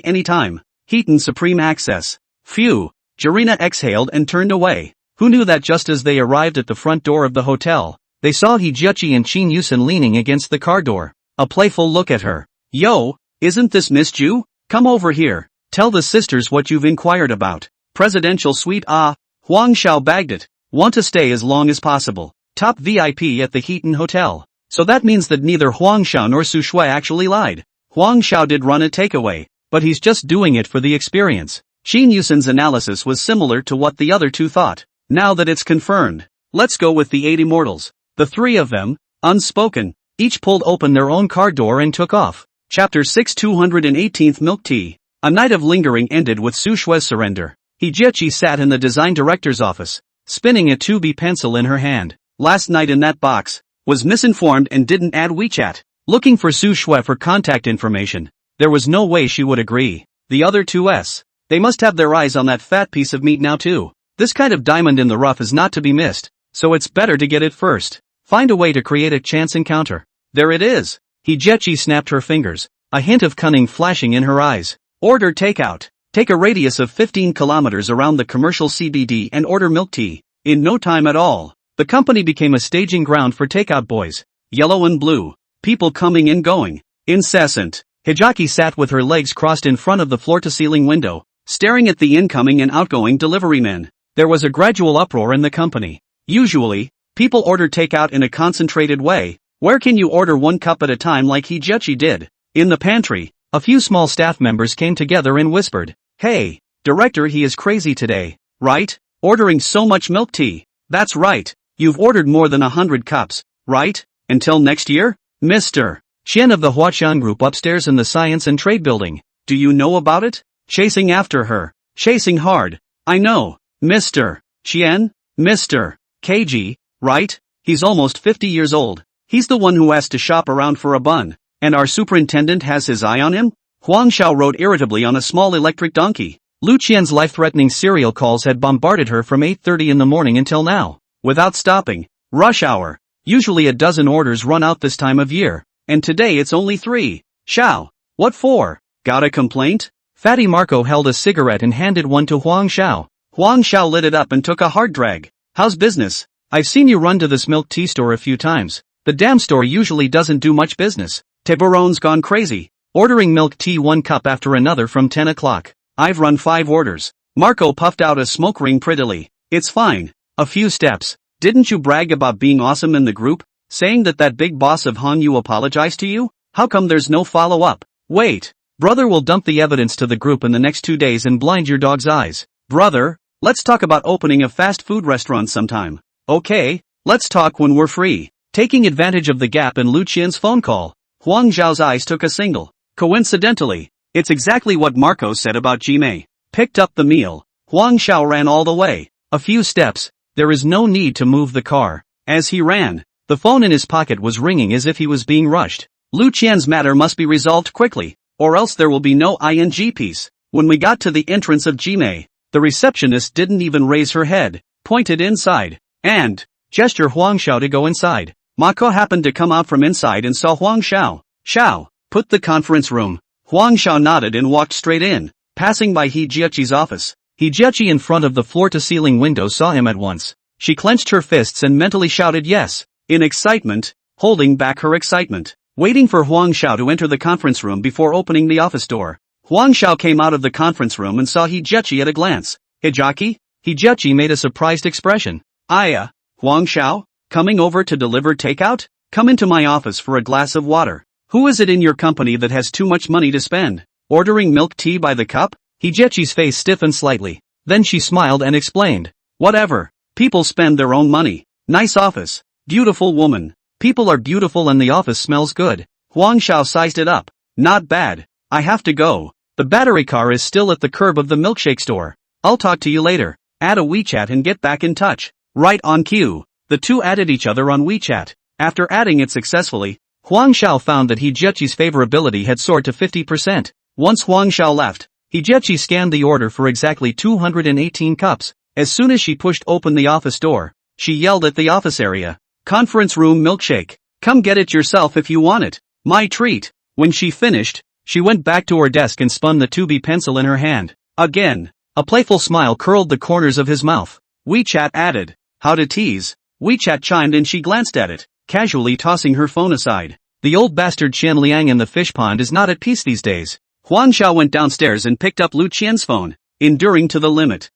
anytime. Heaton Supreme Access. Phew. Jirina exhaled and turned away. Who knew that just as they arrived at the front door of the hotel, they saw He and Qin Yusin leaning against the car door. A playful look at her. Yo, isn't this Miss Ju? Come over here. Tell the sisters what you've inquired about. Presidential suite. Ah, Huang Xiao bagged it. Want to stay as long as possible. Top VIP at the Heaton Hotel. So that means that neither Huang Xiao nor Su Shui actually lied. Huang Xiao did run a takeaway, but he's just doing it for the experience. Qin Yusin's analysis was similar to what the other 2 thought. Now that it's confirmed, let's go with the 8 immortals. The 3 of them, unspoken, each pulled open their own car door and took off. Chapter 6 218th Milk Tea. A night of lingering ended with Su Shui's surrender. He sat in the design director's office, spinning a 2B pencil in her hand. last night in that box, was misinformed and didn't add WeChat. Looking for Su Shui for contact information. There was no way she would agree. The other 2s. They must have their eyes on that fat piece of meat now too. This kind of diamond in the rough is not to be missed, so it's better to get it first. Find a way to create a chance encounter. There it is. Hijechi snapped her fingers, a hint of cunning flashing in her eyes. Order takeout. Take a radius of 15 kilometers around the commercial CBD and order milk tea. In no time at all, the company became a staging ground for takeout boys. Yellow and blue. People coming and going. Incessant. Hijaki sat with her legs crossed in front of the floor-to-ceiling window, staring at the incoming and outgoing delivery men. There was a gradual uproar in the company. Usually, people order takeout in a concentrated way. Where can you order 1 cup at a time like Hijechi did? In the pantry, a few small staff members came together and whispered, "Hey, director, he is crazy today, right? Ordering so much milk tea." "That's right. You've ordered more than 100 cups, right? Until next year?" Mr. Chen of the Huaqian Group upstairs in the Science and Trade Building. "Do you know about it? Chasing after her. Chasing hard. I know. Mr. Chen? Mr. KG, right? He's almost 50 years old. He's the one who has to shop around for a bun. And our superintendent has his eye on him?" Huang Xiao rode irritably on a small electric donkey. Lu Qian's life-threatening serial calls had bombarded her from 8:30 in the morning until now. Without stopping. Rush hour. Usually a dozen orders run out this time of year. And today it's only 3. Xiao. What for? Got a complaint? Fatty Marco held a cigarette and handed one to Huang Xiao. Huang Xiao lit it up and took a hard drag. "How's business? I've seen you run to this milk tea store a few times. The damn store usually doesn't do much business. Tiburon's gone crazy. Ordering milk tea 1 cup after another from 10 o'clock. I've run 5 orders. Marco puffed out a smoke ring prettily. "It's fine. A few steps. Didn't you brag about being awesome in the group? Saying that big boss of Han Yu apologized to you? How come there's no follow-up?" "Wait. Brother will dump the evidence to the group in the next 2 days and blind your dog's eyes." "Brother, let's talk about opening a fast food restaurant sometime." "Okay, let's talk when we're free." Taking advantage of the gap in Lu Qian's phone call, Huang Zhao's eyes took a single. Coincidentally, it's exactly what Marco said about Jimei. Picked up the meal. Huang Xiao ran all the way. A few steps. There is no need to move the car. As he ran, the phone in his pocket was ringing as if he was being rushed. Lu Qian's matter must be resolved quickly, or else there will be no ing piece. When we got to the entrance of Jimei, the receptionist didn't even raise her head, pointed inside, and gestured Huang Xiao to go inside. Mako happened to come out from inside and saw Huang Xiao. "Xiao, put the conference room." Huang Xiao nodded and walked straight in, passing by Hijechi's office. Hijechi in front of the floor-to-ceiling window saw him at once. She clenched her fists and mentally shouted yes, in excitement, holding back her excitement, waiting for Huang Xiao to enter the conference room before opening the office door. Huang Xiao came out of the conference room and saw Hijechi at a glance. "Hijaki?" Hijechi made a surprised expression. "Aya, Huang Xiao? Coming over to deliver takeout? Come into my office for a glass of water. Who is it in your company that has too much money to spend? Ordering milk tea by the cup?" Hijechi's face stiffened slightly. Then she smiled and explained. "Whatever. People spend their own money. Nice office. Beautiful woman. People are beautiful and the office smells good." Huang Xiao sized it up. "Not bad. I have to go. The battery car is still at the curb of the milkshake store. I'll talk to you later. Add a WeChat and get back in touch." Right on cue. The two added each other on WeChat. After adding it successfully, Huang Xiao found that Hijechi's favorability had soared to 50%. Once Huang Xiao left, Hijechi scanned the order for exactly 218 cups. As soon as she pushed open the office door, she yelled at the office area. "Conference room milkshake. Come get it yourself if you want it. My treat." When she finished, she went back to her desk and spun the 2B pencil in her hand. Again, a playful smile curled the corners of his mouth. WeChat added. How to tease. WeChat chimed and she glanced at it, casually tossing her phone aside. The old bastard Qian Liang in the fish pond is not at peace these days. Huang Xiao went downstairs and picked up Lu Qian's phone, enduring to the limit.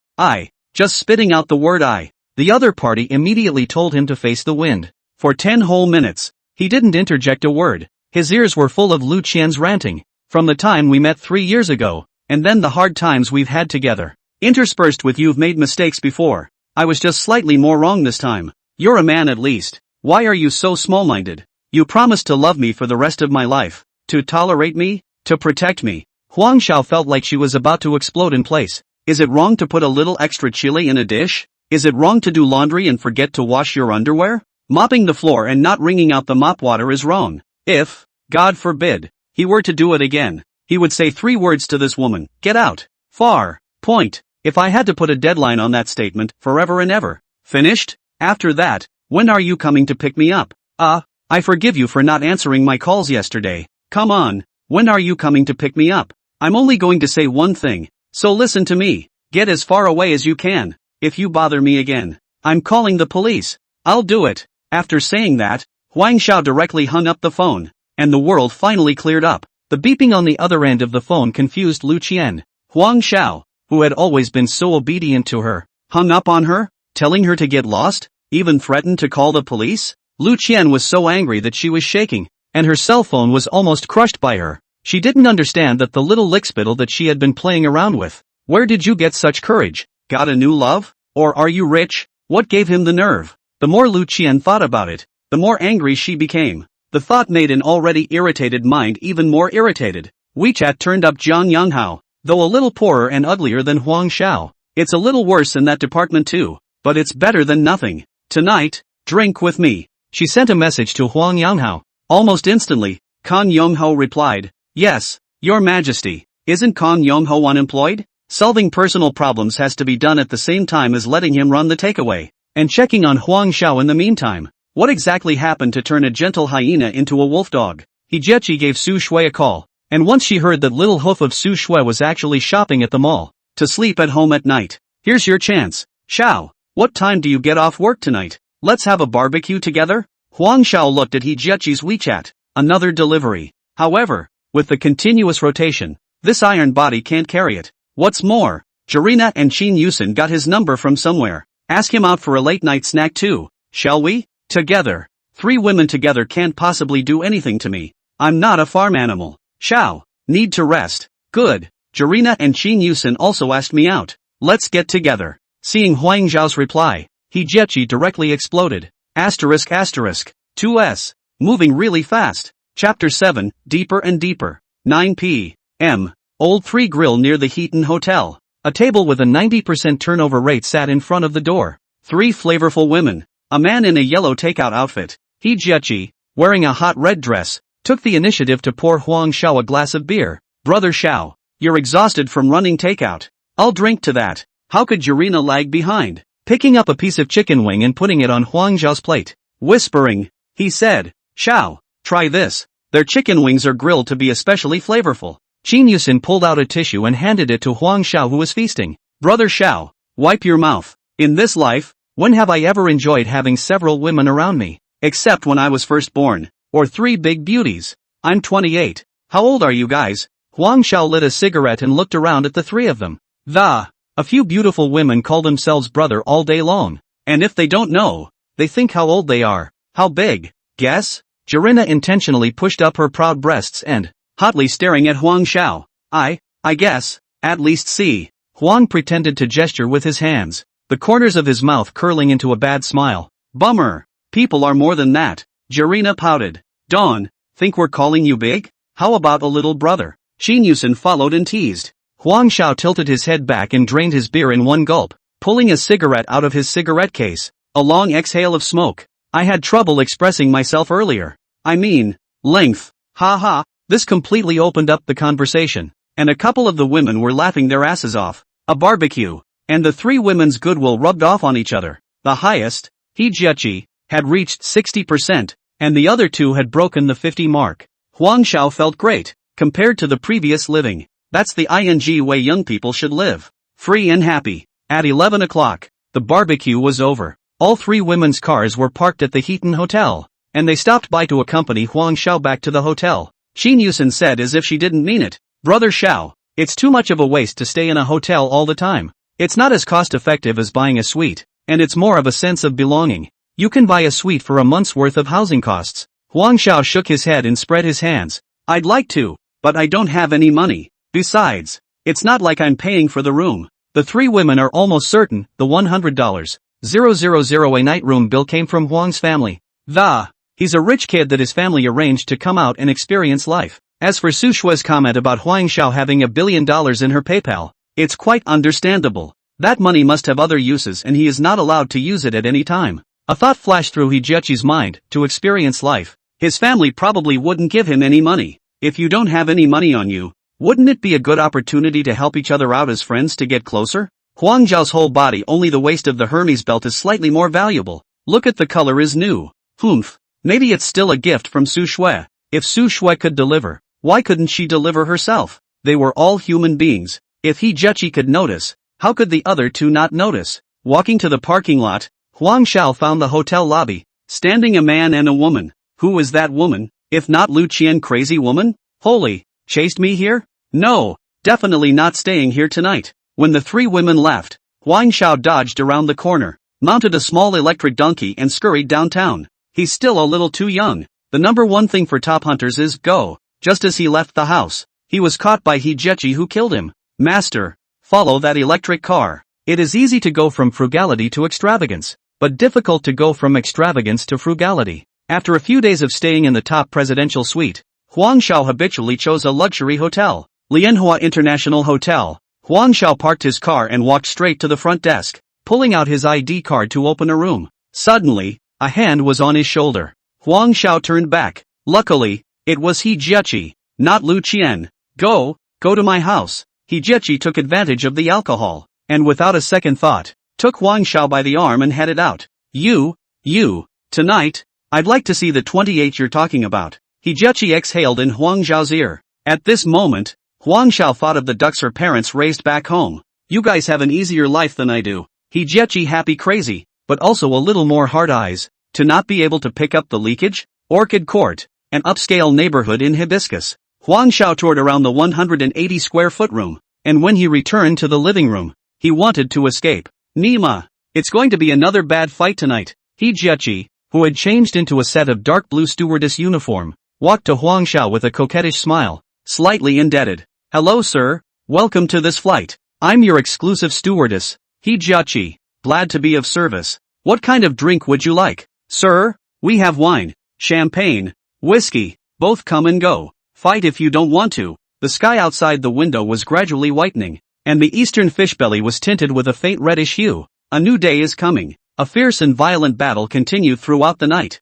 Just spitting out the word I. The other party immediately told him to face the wind. For 10 whole minutes, he didn't interject a word. His ears were full of Lu Qian's ranting. From the time we met 3 years ago, and then the hard times we've had together. Interspersed with "you've made mistakes before. I was just slightly more wrong this time. You're a man at least. Why are you so small-minded? You promised to love me for the rest of my life. To tolerate me? To protect me." Huang Xiao felt like she was about to explode in place. Is it wrong to put a little extra chili in a dish? Is it wrong to do laundry and forget to wash your underwear? Mopping the floor and not wringing out the mop water is wrong. If, God forbid, he were to do it again, he would say 3 words to this woman: get out. Far. Point. If I had to put a deadline on that statement, forever and ever. Finished? After that, when are you coming to pick me up? I forgive you for not answering my calls yesterday. Come on, when are you coming to pick me up? I'm only going to say one thing, so listen to me. Get as far away as you can. If you bother me again, I'm calling the police. I'll do it. After saying that, Huang Xiao directly hung up the phone, and the world finally cleared up. The beeping on the other end of the phone confused Lu Qian. Huang Xiao, who had always been so obedient to her, hung up on her, telling her to get lost, even threatened to call the police? Lu Qian was so angry that she was shaking, and her cell phone was almost crushed by her. She didn't understand that the little lickspittle that she had been playing around with. Where did you get such courage? Got a new love? Or are you rich? What gave him the nerve? The more Lu Qian thought about it, the more angry she became. The thought made an already irritated mind even more irritated. WeChat turned up Zhang Yanghao, though a little poorer and uglier than Huang Xiao. It's a little worse in that department too, but it's better than nothing. Tonight, drink with me. She sent a message to Huang Yanghao. Almost instantly, Kang Yongho replied, yes, Your Majesty. Isn't Kang Yongho unemployed? Solving personal problems has to be done at the same time as letting him run the takeaway, and checking on Huang Xiao in the meantime. What exactly happened to turn a gentle hyena into a wolf dog? Hijechi gave Su Shui a call, and once she heard that little hoof of Su Shui was actually shopping at the mall, to sleep at home at night. Here's your chance. Xiao, what time do you get off work tonight? Let's have a barbecue together? Huang Xiao looked at Hijechi's WeChat. Another delivery. However, with the continuous rotation, this iron body can't carry it. What's more, Jarina and Qin Yusin got his number from somewhere. Ask him out for a late night snack too, shall we? Together. 3 women together can't possibly do anything to me. I'm not a farm animal. Xiao, need to rest. Good. Jarina and Qin Yusin also asked me out. Let's get together. Seeing Huang Xiao's reply, Hijechi directly exploded. Asterisk asterisk. 2S. Moving really fast. Chapter 7, Deeper and Deeper. 9 p.m. Old 3 Grill near the Heaton Hotel. A table with a 90% turnover rate sat in front of the door. 3 flavorful women. A man in a yellow takeout outfit. Hijechi, wearing a hot red dress, took the initiative to pour Huang Xiao a glass of beer. Brother Xiao, you're exhausted from running takeout. I'll drink to that. How could Jarina lag behind? Picking up a piece of chicken wing and putting it on Huang Xiao's plate. Whispering, he said, Xiao, try this. Their chicken wings are grilled to be especially flavorful. Qin Yusin pulled out a tissue and handed it to Huang Xiao, who was feasting. Brother Xiao, wipe your mouth. In this life, when have I ever enjoyed having several women around me? Except when I was first born. Or 3 big beauties. I'm 28. How old are you guys? Huang Xiao lit a cigarette and looked around at the 3 of them. A few beautiful women call themselves brother all day long. And if they don't know, they think how old they are. How big? Guess? Jarina intentionally pushed up her proud breasts and, hotly staring at Huang Xiao. I guess, at least see. Huang pretended to gesture with his hands, the corners of his mouth curling into a bad smile. Bummer. People are more than that. Jarina pouted. Dawn, think we're calling you big? How about a little brother? Qin Yusin followed and teased. Huang Xiao tilted his head back and drained his beer in one gulp, pulling a cigarette out of his cigarette case. A long exhale of smoke. I had trouble expressing myself earlier. I mean, length. Ha. This completely opened up the conversation, and a couple of the women were laughing their asses off. A barbecue, and the 3 women's goodwill rubbed off on each other. The highest, Hijechi, had reached 60%, and the other 2 had broken the 50 mark. Huang Xiao felt great, compared to the previous living. That's the ing way young people should live. Free and happy. At 11 o'clock, the barbecue was over. All 3 women's cars were parked at the Heaton Hotel, and they stopped by to accompany Huang Xiao back to the hotel. Qin Yusin said as if she didn't mean it. Brother Xiao, it's too much of a waste to stay in a hotel all the time. It's not as cost-effective as buying a suite, and it's more of a sense of belonging. You can buy a suite for a month's worth of housing costs. Huang Xiao shook his head and spread his hands. I'd like to, but I don't have any money. Besides, it's not like I'm paying for the room. The 3 women are almost certain the $100,000 a night room bill came from Huang's family. He's a rich kid that his family arranged to come out and experience life. As for Su Shui's comment about Huang Xiao having $1 billion in her PayPal, it's quite understandable. That money must have other uses and he is not allowed to use it at any time. A thought flashed through Hijechi's mind. To experience life, his family probably wouldn't give him any money. If you don't have any money on you, wouldn't it be a good opportunity to help each other out as friends to get closer? Huang Zhao's whole body, only the waist of the Hermes belt is slightly more valuable. Look at the color is new. Humph. Maybe it's still a gift from Su Shui. If Su Shui could deliver, why couldn't she deliver herself? They were all human beings. If Hijechi could notice, how could the other two not notice? Walking to the parking lot, Huang Zhao found the hotel lobby, standing a man and a woman. Who was that woman? If not Lu Qian, crazy woman? Holy, chased me here? No, definitely not staying here tonight. When the three women left, Huang Zhao dodged around the corner, mounted a small electric donkey and scurried downtown. He's still a little too young. The number one thing for top hunters is go. Just as he left the house, he was caught by Hijechi, who killed him. Master, follow that electric car. It is easy to go from frugality to extravagance, but difficult to go from extravagance to frugality. After a few days of staying in the top presidential suite, Huang Zhao habitually chose a luxury hotel, Lianhua International Hotel. Huang Zhao parked his car and walked straight to the front desk, pulling out his ID card to open a room. Suddenly, a hand was on his shoulder. Huang Zhao turned back. Luckily, it was Hijechi, not Lu Qian. Go to my house. Hijechi took advantage of the alcohol, and without a second thought, took Huang Zhao by the arm and headed out. You, tonight, I'd like to see the 28 you're talking about. Hijechi exhaled in Huang Zhao's ear. At this moment, Huang Zhao thought of the ducks her parents raised back home. You guys have an easier life than I do. Hijechi happy crazy, but also a little more hard eyes. To not be able to pick up the leakage? Orchid Court, an upscale neighborhood in Hibiscus. Huang Zhao toured around the 180 square foot room, and when he returned to the living room, he wanted to escape. Nima, it's going to be another bad fight tonight. Hijechi, who had changed into a set of dark blue stewardess uniform, walked to Huang Zhao with a coquettish smile, slightly indebted. Hello sir, welcome to this flight. I'm your exclusive stewardess, Hijechi, glad to be of service. What kind of drink would you like? Sir, we have wine, champagne, whiskey, both come and go. Fight if you don't want to. The sky outside the window was gradually whitening, and the eastern fishbelly was tinted with a faint reddish hue. A new day is coming. A fierce and violent battle continued throughout the night.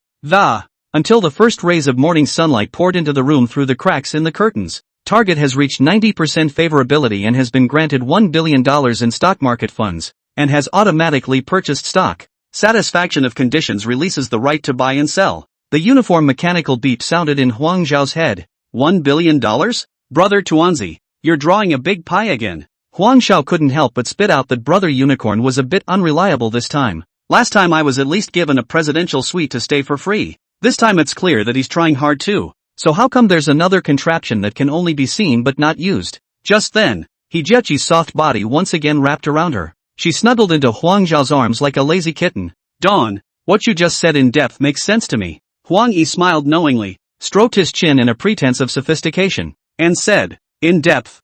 Until the first rays of morning sunlight poured into the room through the cracks in the curtains. Target has reached 90% favorability and has been granted $1 billion in stock market funds, and has automatically purchased stock. Satisfaction of conditions releases the right to buy and sell. The uniform mechanical beep sounded in Huang Zhao's head. $1 billion? Brother Tuanzi, you're drawing a big pie again. Huang Zhao couldn't help but spit out that Brother Unicorn was a bit unreliable this time. Last time I was at least given a presidential suite to stay for free. This time it's clear that he's trying hard too. So how come there's another contraption that can only be seen but not used? Just then, Hijechi's soft body once again wrapped around her. She snuggled into Huang Zhao's arms like a lazy kitten. Dawn, what you just said in depth makes sense to me. Huang Yi smiled knowingly, stroked his chin in a pretense of sophistication, and said, in depth.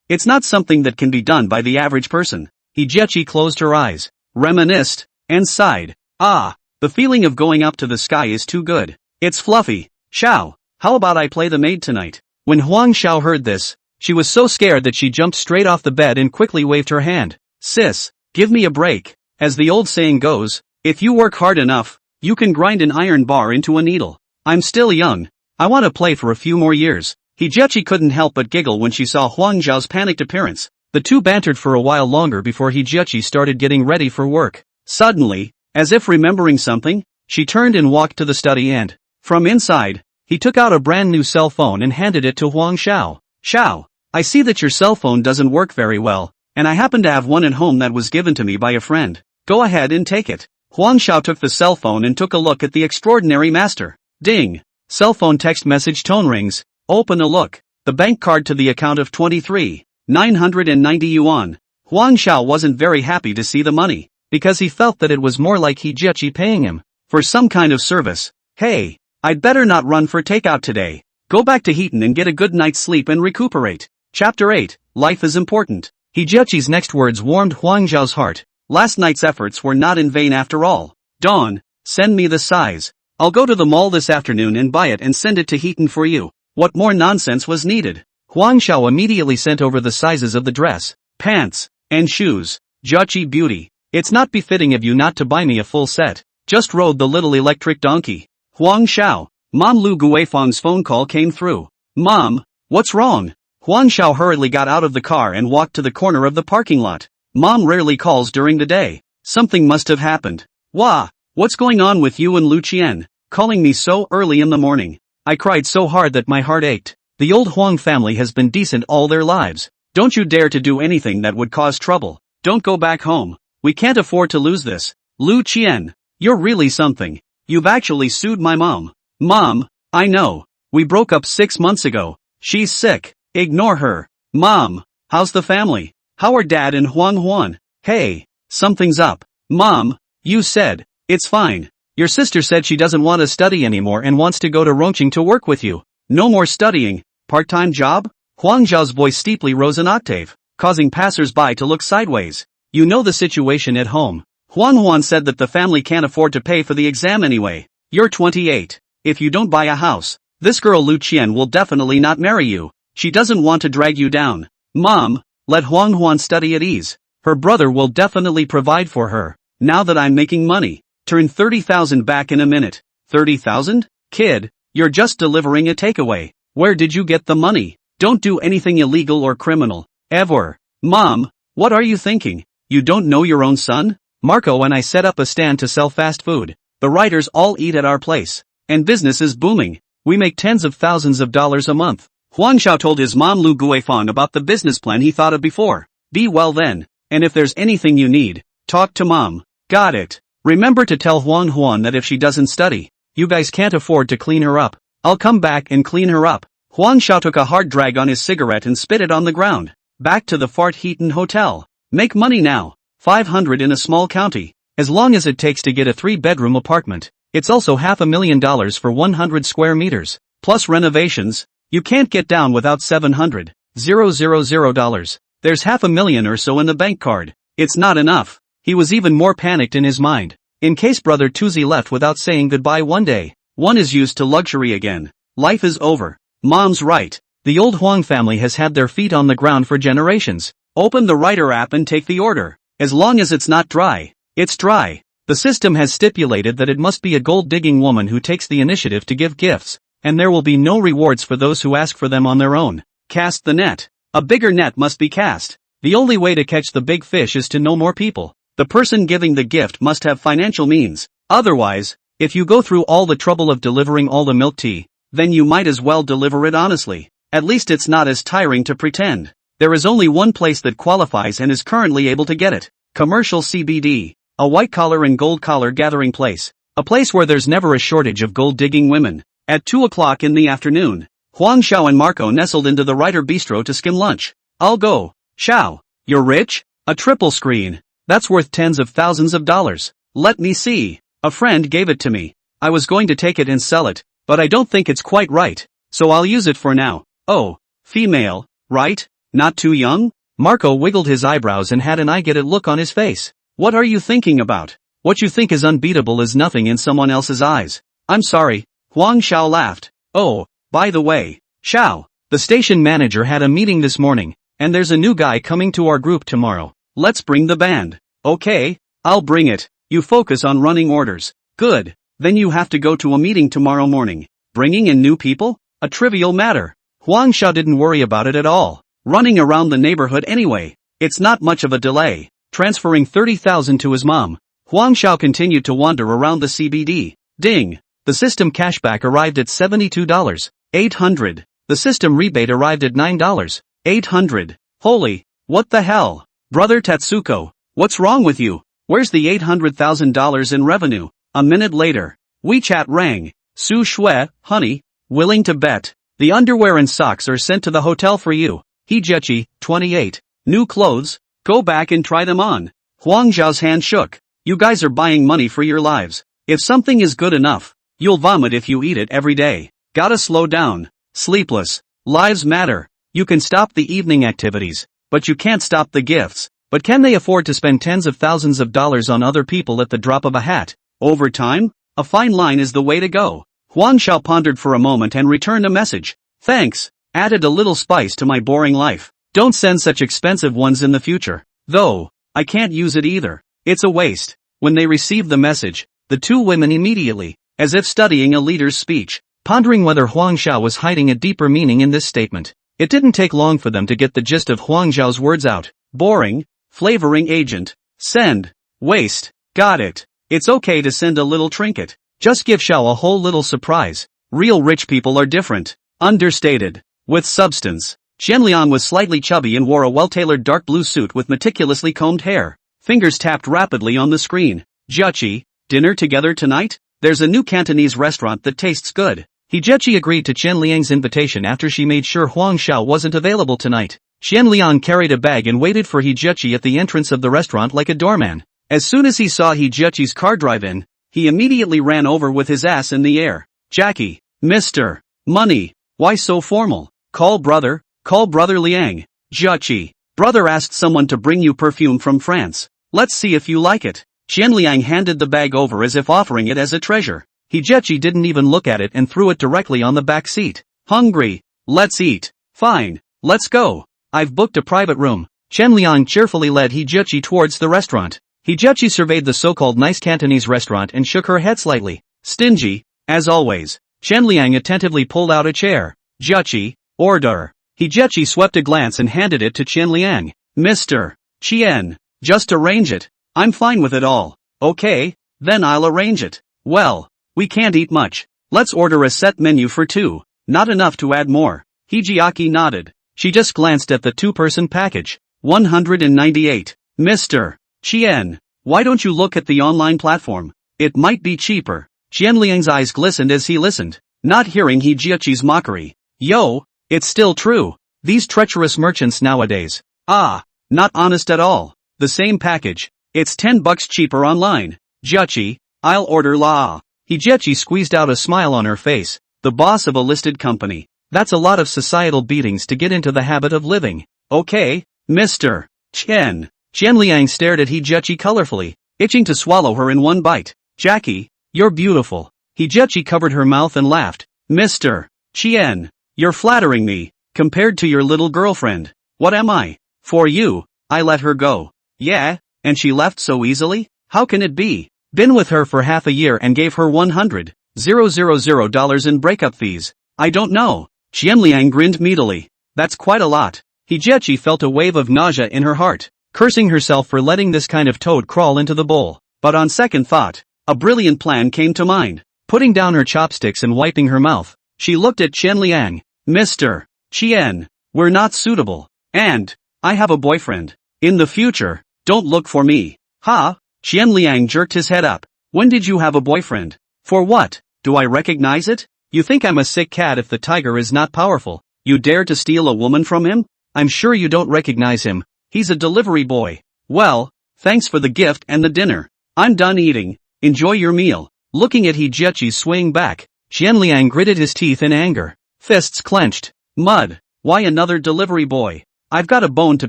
It's not something that can be done by the average person. Hijechi closed her eyes, reminisced, and sighed. The feeling of going up to the sky is too good. It's fluffy. Xiao, how about I play the maid tonight? When Huang Xiao heard this, she was so scared that she jumped straight off the bed and quickly waved her hand. Sis, give me a break. As the old saying goes, if you work hard enough, you can grind an iron bar into a needle. I'm still young. I want to play for a few more years. Hijechi couldn't help but giggle when she saw Huang Zhao's panicked appearance. The two bantered for a while longer before Hijechi started getting ready for work. Suddenly, as if remembering something, she turned and walked to the study and, from inside, he took out a brand new cell phone and handed it to Huang Zhao. Xiao, I see that your cell phone doesn't work very well, and I happen to have one at home that was given to me by a friend. Go ahead and take it. Huang Zhao took the cell phone and took a look at the extraordinary master. Ding. Cell phone text message tone rings. Open a look. The bank card to the account of 23,990 yuan. Huang Zhao wasn't very happy to see the money, because he felt that it was more like Hijechi paying him for some kind of service. Hey, I'd better not run for takeout today. Go back to Heaton and get a good night's sleep and recuperate. Chapter 8, Life is Important. Hijechi's next words warmed Huang Zhao's heart. Last night's efforts were not in vain after all. Dawn, send me the size. I'll go to the mall this afternoon and buy it and send it to Heaton for you. What more nonsense was needed? Huang Zhao immediately sent over the sizes of the dress, pants, and shoes. Jiachi beauty. It's not befitting of you not to buy me a full set. Just rode the little electric donkey. Huang Xiao. Mom Lu Guifang's phone call came through. Mom, what's wrong? Huang Xiao hurriedly got out of the car and walked to the corner of the parking lot. Mom rarely calls during the day. Something must have happened. Wah, what's going on with you and Lu Qian? Calling me so early in the morning. I cried so hard that my heart ached. The old Huang family has been decent all their lives. Don't you dare to do anything that would cause trouble. Don't go back home. We can't afford to lose this. Lu Qian, you're really something. You've actually sued my mom. Mom, I know. We broke up 6 months ago. She's sick. Ignore her. Mom, how's the family? How are Dad and Huang Huan? Hey, something's up. Mom, you said, it's fine. Your sister said she doesn't want to study anymore and wants to go to Rongqing to work with you. No more studying. Part-time job? Huang Zhao's voice steeply rose an octave, causing passers-by to look sideways. You know the situation at home. Huang Huan said that the family can't afford to pay for the exam anyway. You're 28. If you don't buy a house, this girl Lu Qian will definitely not marry you. She doesn't want to drag you down. Mom, let Huang Huan study at ease. Her brother will definitely provide for her. Now that I'm making money, turn 30,000 back in a minute. 30,000? Kid, you're just delivering a takeaway. Where did you get the money? Don't do anything illegal or criminal. Ever. Mom, what are you thinking? You don't know your own son? Marco and I set up a stand to sell fast food. The writers all eat at our place. And business is booming. We make tens of thousands of dollars a month. Huang Xiao told his mom Lu Guifang about the business plan he thought of before. Be well then. And if there's anything you need, talk to mom. Got it. Remember to tell Huang Huan that if she doesn't study, you guys can't afford to clean her up. I'll come back and clean her up. Huang Xiao took a hard drag on his cigarette and spit it on the ground. Back to the Fort Heaton Hotel. Make money now. 500 in a small county. As long as it takes to get a 3-bedroom apartment. It's also $500,000 for 100 square meters. Plus renovations. You can't get down without $700,000. There's $500,000 or so in the bank card. It's not enough. He was even more panicked in his mind. In case brother Tuzi left without saying goodbye one day. One is used to luxury again. Life is over. Mom's right. The old Huang family has had their feet on the ground for generations. Open the writer app and take the order. As long as it's not dry. It's dry. The system has stipulated that it must be a gold-digging woman who takes the initiative to give gifts. And there will be no rewards for those who ask for them on their own. Cast the net. A bigger net must be cast. The only way to catch the big fish is to know more people. The person giving the gift must have financial means. Otherwise, if you go through all the trouble of delivering all the milk tea, then you might as well deliver it honestly. At least it's not as tiring to pretend. There is only one place that qualifies and is currently able to get it. Commercial CBD. A white-collar and gold-collar gathering place. A place where there's never a shortage of gold-digging women. At 2 o'clock in the afternoon, Huang Xiao and Marco nestled into the writer bistro to skim lunch. I'll go. Xiao, you're rich? A triple screen. That's worth tens of thousands of dollars. Let me see. A friend gave it to me. I was going to take it and sell it, but I don't think it's quite right. So I'll use it for now. Oh, female, right? Not too young? Marco wiggled his eyebrows and had an I-get-it look on his face. What are you thinking about? What you think is unbeatable is nothing in someone else's eyes. I'm sorry. Huang Xiao laughed. Oh, by the way, Xiao, the station manager had a meeting this morning, and there's a new guy coming to our group tomorrow. Let's bring the band. Okay, I'll bring it. You focus on running orders. Good. Then you have to go to a meeting tomorrow morning. Bringing in new people? A trivial matter. Huang Xiao didn't worry about it at all. Running around the neighborhood anyway. It's not much of a delay. Transferring 30,000 to his mom. Huang Xiao continued to wander around the CBD. Ding. The system cashback arrived at $72.800. The system rebate arrived at $9.800. Holy, what the hell? Brother Tatsuko, what's wrong with you? Where's the $800,000 in revenue? A minute later, WeChat rang. Su Shui, honey, willing to bet. The underwear and socks are sent to the hotel for you. Hijechi, 28. New clothes? Go back and try them on. Huang Zhao's hand shook. You guys are buying money for your lives. If something is good enough, you'll vomit if you eat it every day. Gotta slow down. Sleepless. Lives matter. You can stop the evening activities, but you can't stop the gifts. But can they afford to spend tens of thousands of dollars on other people at the drop of a hat? Over time? A fine line is the way to go. Huang Xiao pondered for a moment and returned a message. Thanks. Added a little spice to my boring life. Don't send such expensive ones in the future. Though, I can't use it either. It's a waste. When they received the message, the two women immediately, as if studying a leader's speech, pondering whether Huang Xiao was hiding a deeper meaning in this statement. It didn't take long for them to get the gist of Huang Xiao's words out. Boring, flavoring agent, send, waste, got it. It's okay to send a little trinket. Just give Xiao a whole little surprise. Real rich people are different. Understated. With substance. Qianliang was slightly chubby and wore a well-tailored dark blue suit with meticulously combed hair. Fingers tapped rapidly on the screen. Jiaqi, dinner together tonight? There's a new Cantonese restaurant that tastes good. Jiaqi agreed to Qianliang's invitation after she made sure Huang Xiao wasn't available tonight. Qianliang carried a bag and waited for Jiaqi at the entrance of the restaurant like a doorman. As soon as he saw Jiaqi's car drive in, he immediately ran over with his ass in the air. Jackie, Mr. Money, why so formal? Call brother Liang. Jiaqi, brother asked someone to bring you perfume from France. Let's see if you like it. Qianliang handed the bag over as if offering it as a treasure. Jiaqi didn't even look at it and threw it directly on the back seat. Hungry? Let's eat. Fine, let's go. I've booked a private room. Qianliang cheerfully led Jiaqi towards the restaurant. Jiaqi surveyed the so-called nice Cantonese restaurant and shook her head slightly. Stingy, as always. Qianliang attentively pulled out a chair. Jiaqi, order. Jiaqi swept a glance and handed it to Qianliang. Mr. Qian, just arrange it. I'm fine with it all. Okay, then I'll arrange it. Well, we can't eat much. Let's order a set menu for two. Not enough to add more. Jiaqi nodded. She just glanced at the two-person package. 198. Mr. Qian, why don't you look at the online platform? It might be cheaper. Qianliang's eyes glistened as he listened, not hearing Jiaqi's mockery. Yo, it's still true. These treacherous merchants nowadays. Not honest at all. The same package. It's $10 cheaper online. Jiaqi, I'll order la. Jiaqi squeezed out a smile on her face. The boss of a listed company. That's a lot of societal beatings to get into the habit of living. Okay, Mr. Qian. Qianliang stared at Jiaqi colorfully, itching to swallow her in one bite. Jackie, you're beautiful. Jiaqi covered her mouth and laughed. Mr. Qian, you're flattering me. Compared to your little girlfriend, what am I? For you, I let her go. Yeah, and she left so easily? How can it be? Been with her for half a year and gave her $100,000 in breakup fees. I don't know. Qianliang grinned meatily. That's quite a lot. Jiaqi felt a wave of nausea in her heart, cursing herself for letting this kind of toad crawl into the bowl. But on second thought, a brilliant plan came to mind. Putting down her chopsticks and wiping her mouth, she looked at Qianliang. Mr. Qian, we're not suitable. And, I have a boyfriend. In the future, don't look for me. Ha? Qianliang jerked his head up. When did you have a boyfriend? For what? Do I recognize it? You think I'm a sick cat if the tiger is not powerful? You dare to steal a woman from him? I'm sure you don't recognize him. He's a delivery boy. Well, thanks for the gift and the dinner. I'm done eating. Enjoy your meal. Looking at Jiaqi's swaying back, Qianliang gritted his teeth in anger. Fists clenched. Mud. Why another delivery boy? I've got a bone to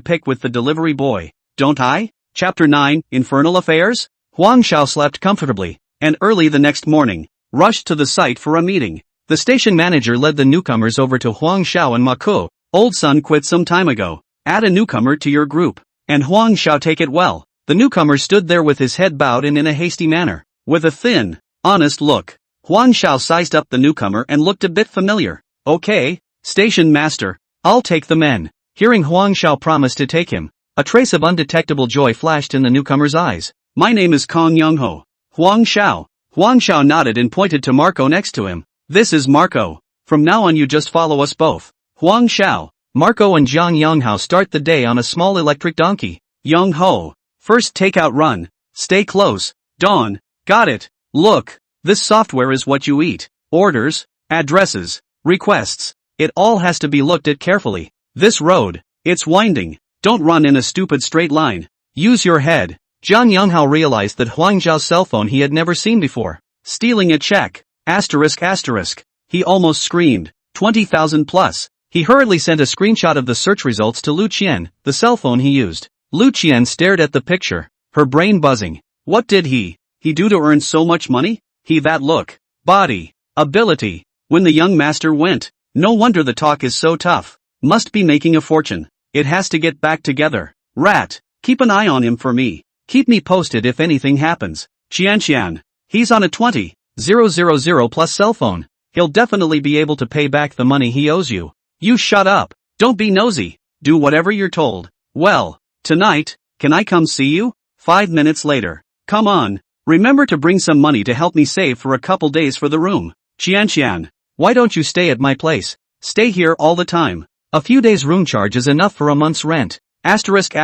pick with the delivery boy, don't I? Chapter 9, Infernal Affairs? Huang Xiao slept comfortably, and early the next morning, rushed to the site for a meeting. The station manager led the newcomers over to Huang Xiao and Ma Ku. Old son quit some time ago. Add a newcomer to your group. And Huang Xiao take it well. The newcomer stood there with his head bowed and in a hasty manner. With a thin, honest look, Huang Xiao sized up the newcomer and looked a bit familiar. Okay, station master, I'll take the men. Hearing Huang Xiao promise to take him, a trace of undetectable joy flashed in the newcomer's eyes. My name is Kong Youngho. Huang Xiao. Huang Xiao nodded and pointed to Marco next to him. This is Marco. From now on you just follow us both. Huang Xiao. Marco and Zhang Yonghao start the day on a small electric donkey. Youngho. First takeout run. Stay close. Dawn. Got it. Look. This software is what you eat. Orders, addresses, requests. It all has to be looked at carefully. This road. It's winding. Don't run in a stupid straight line. Use your head. Zhang Yonghao realized that Huang Xiao's cell phone he had never seen before. Stealing a check. Asterisk asterisk. He almost screamed. 20,000 plus. He hurriedly sent a screenshot of the search results to Lu Qian, the cell phone he used. Lu Qian stared at the picture, her brain buzzing. What did he do to earn so much money? That look, body, ability. When the young master went, no wonder the talk is so tough. Must be making a fortune. It has to get back together. Rat, keep an eye on him for me. Keep me posted if anything happens. Qianqian. He's on a 20,000 plus cell phone. He'll definitely be able to pay back the money he owes you. You shut up. Don't be nosy. Do whatever you're told. Well, tonight, can I come see you? 5 minutes later. Come on. Remember to bring some money to help me save for a couple days for the room. Qian, why don't you stay at my place? Stay here all the time. A few days room charge is enough for a month's rent. Asterisk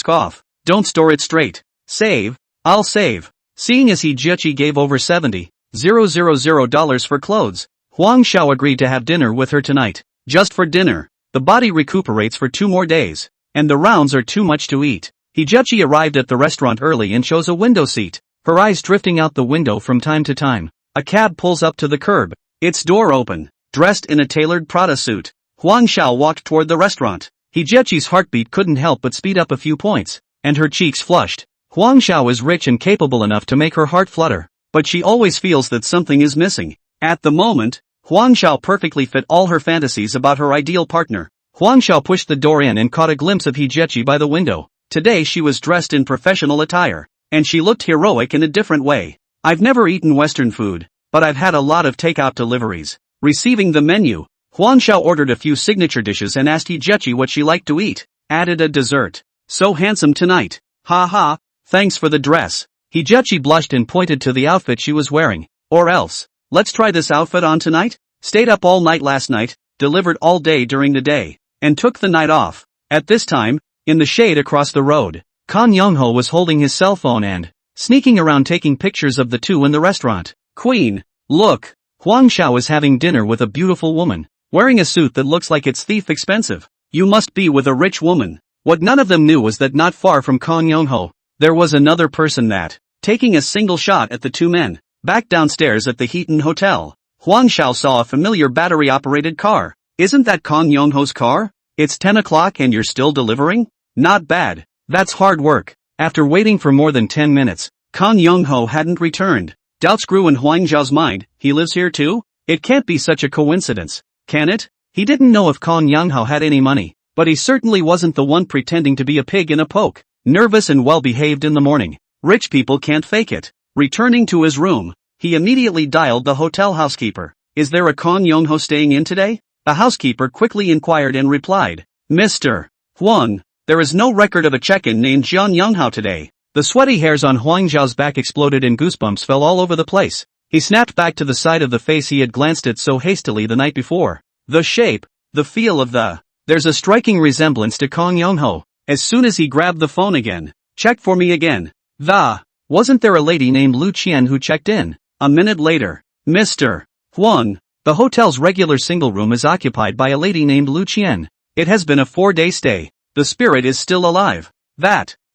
off. Don't store it straight. Save. I'll save. Seeing as Jiechi gave over $70,000 for clothes, Huang Xiao agreed to have dinner with her tonight. Just for dinner. The body recuperates for 2 more days. And the rounds are too much to eat. Jiechi arrived at the restaurant early and chose a window seat, her eyes drifting out the window from time to time. A cab pulls up to the curb. Its door open. Dressed in a tailored Prada suit, Huang Xiao walked toward the restaurant. Jiechi's heartbeat couldn't help but speed up a few points, and her cheeks flushed. Huang Xiao is rich and capable enough to make her heart flutter, but she always feels that something is missing. At the moment, Huang Xiao perfectly fit all her fantasies about her ideal partner. Huang Xiao pushed the door in and caught a glimpse of Jiechi by the window. Today she was dressed in professional attire, and she looked heroic in a different way. I've never eaten Western food, but I've had a lot of takeout deliveries. Receiving the menu, Huang Xiao ordered a few signature dishes and asked Jiechi what she liked to eat. Added a dessert. So handsome tonight. Ha ha, thanks for the dress. Jiechi blushed and pointed to the outfit she was wearing. Or else, let's try this outfit on tonight? Stayed up all night last night, delivered all day during the day, and took the night off. At this time, in the shade across the road, Kan Youngho was holding his cell phone and sneaking around taking pictures of the two in the restaurant. Queen, look, Huang Xiao is having dinner with a beautiful woman, wearing a suit that looks like it's thief expensive. You must be with a rich woman. What none of them knew was that not far from Kan Youngho, there was another person that, taking a single shot at the two men, back downstairs at the Heaton Hotel, Huang Xiao saw a familiar battery-operated car. Isn't that Kan Youngho's car? It's 10 o'clock and you're still delivering? Not bad. That's hard work. After waiting for more than 10 minutes, Kan Youngho hadn't returned. Doubts grew in Huang Xiao's mind. He lives here too? It can't be such a coincidence, can it? He didn't know if Kan Youngho had any money, but he certainly wasn't the one pretending to be a pig in a poke. Nervous and well-behaved in the morning. Rich people can't fake it. Returning to his room, he immediately dialed the hotel housekeeper. Is there a Kan Youngho staying in today? The housekeeper quickly inquired and replied, Mr. Huang, there is no record of a check-in named Jian Younghao today. The sweaty hairs on Huang Xiao's back exploded and goosebumps fell all over the place. He snapped back to the side of the face he had glanced at so hastily the night before. The shape, the feel of there's a striking resemblance to Kan Youngho. As soon as he grabbed the phone again, check for me again. Wasn't there a lady named Lu Qian who checked in? A minute later, Mr. Huang, the hotel's regular single room is occupied by a lady named Lu Qian. It has been a 4-day stay. The spirit is still alive.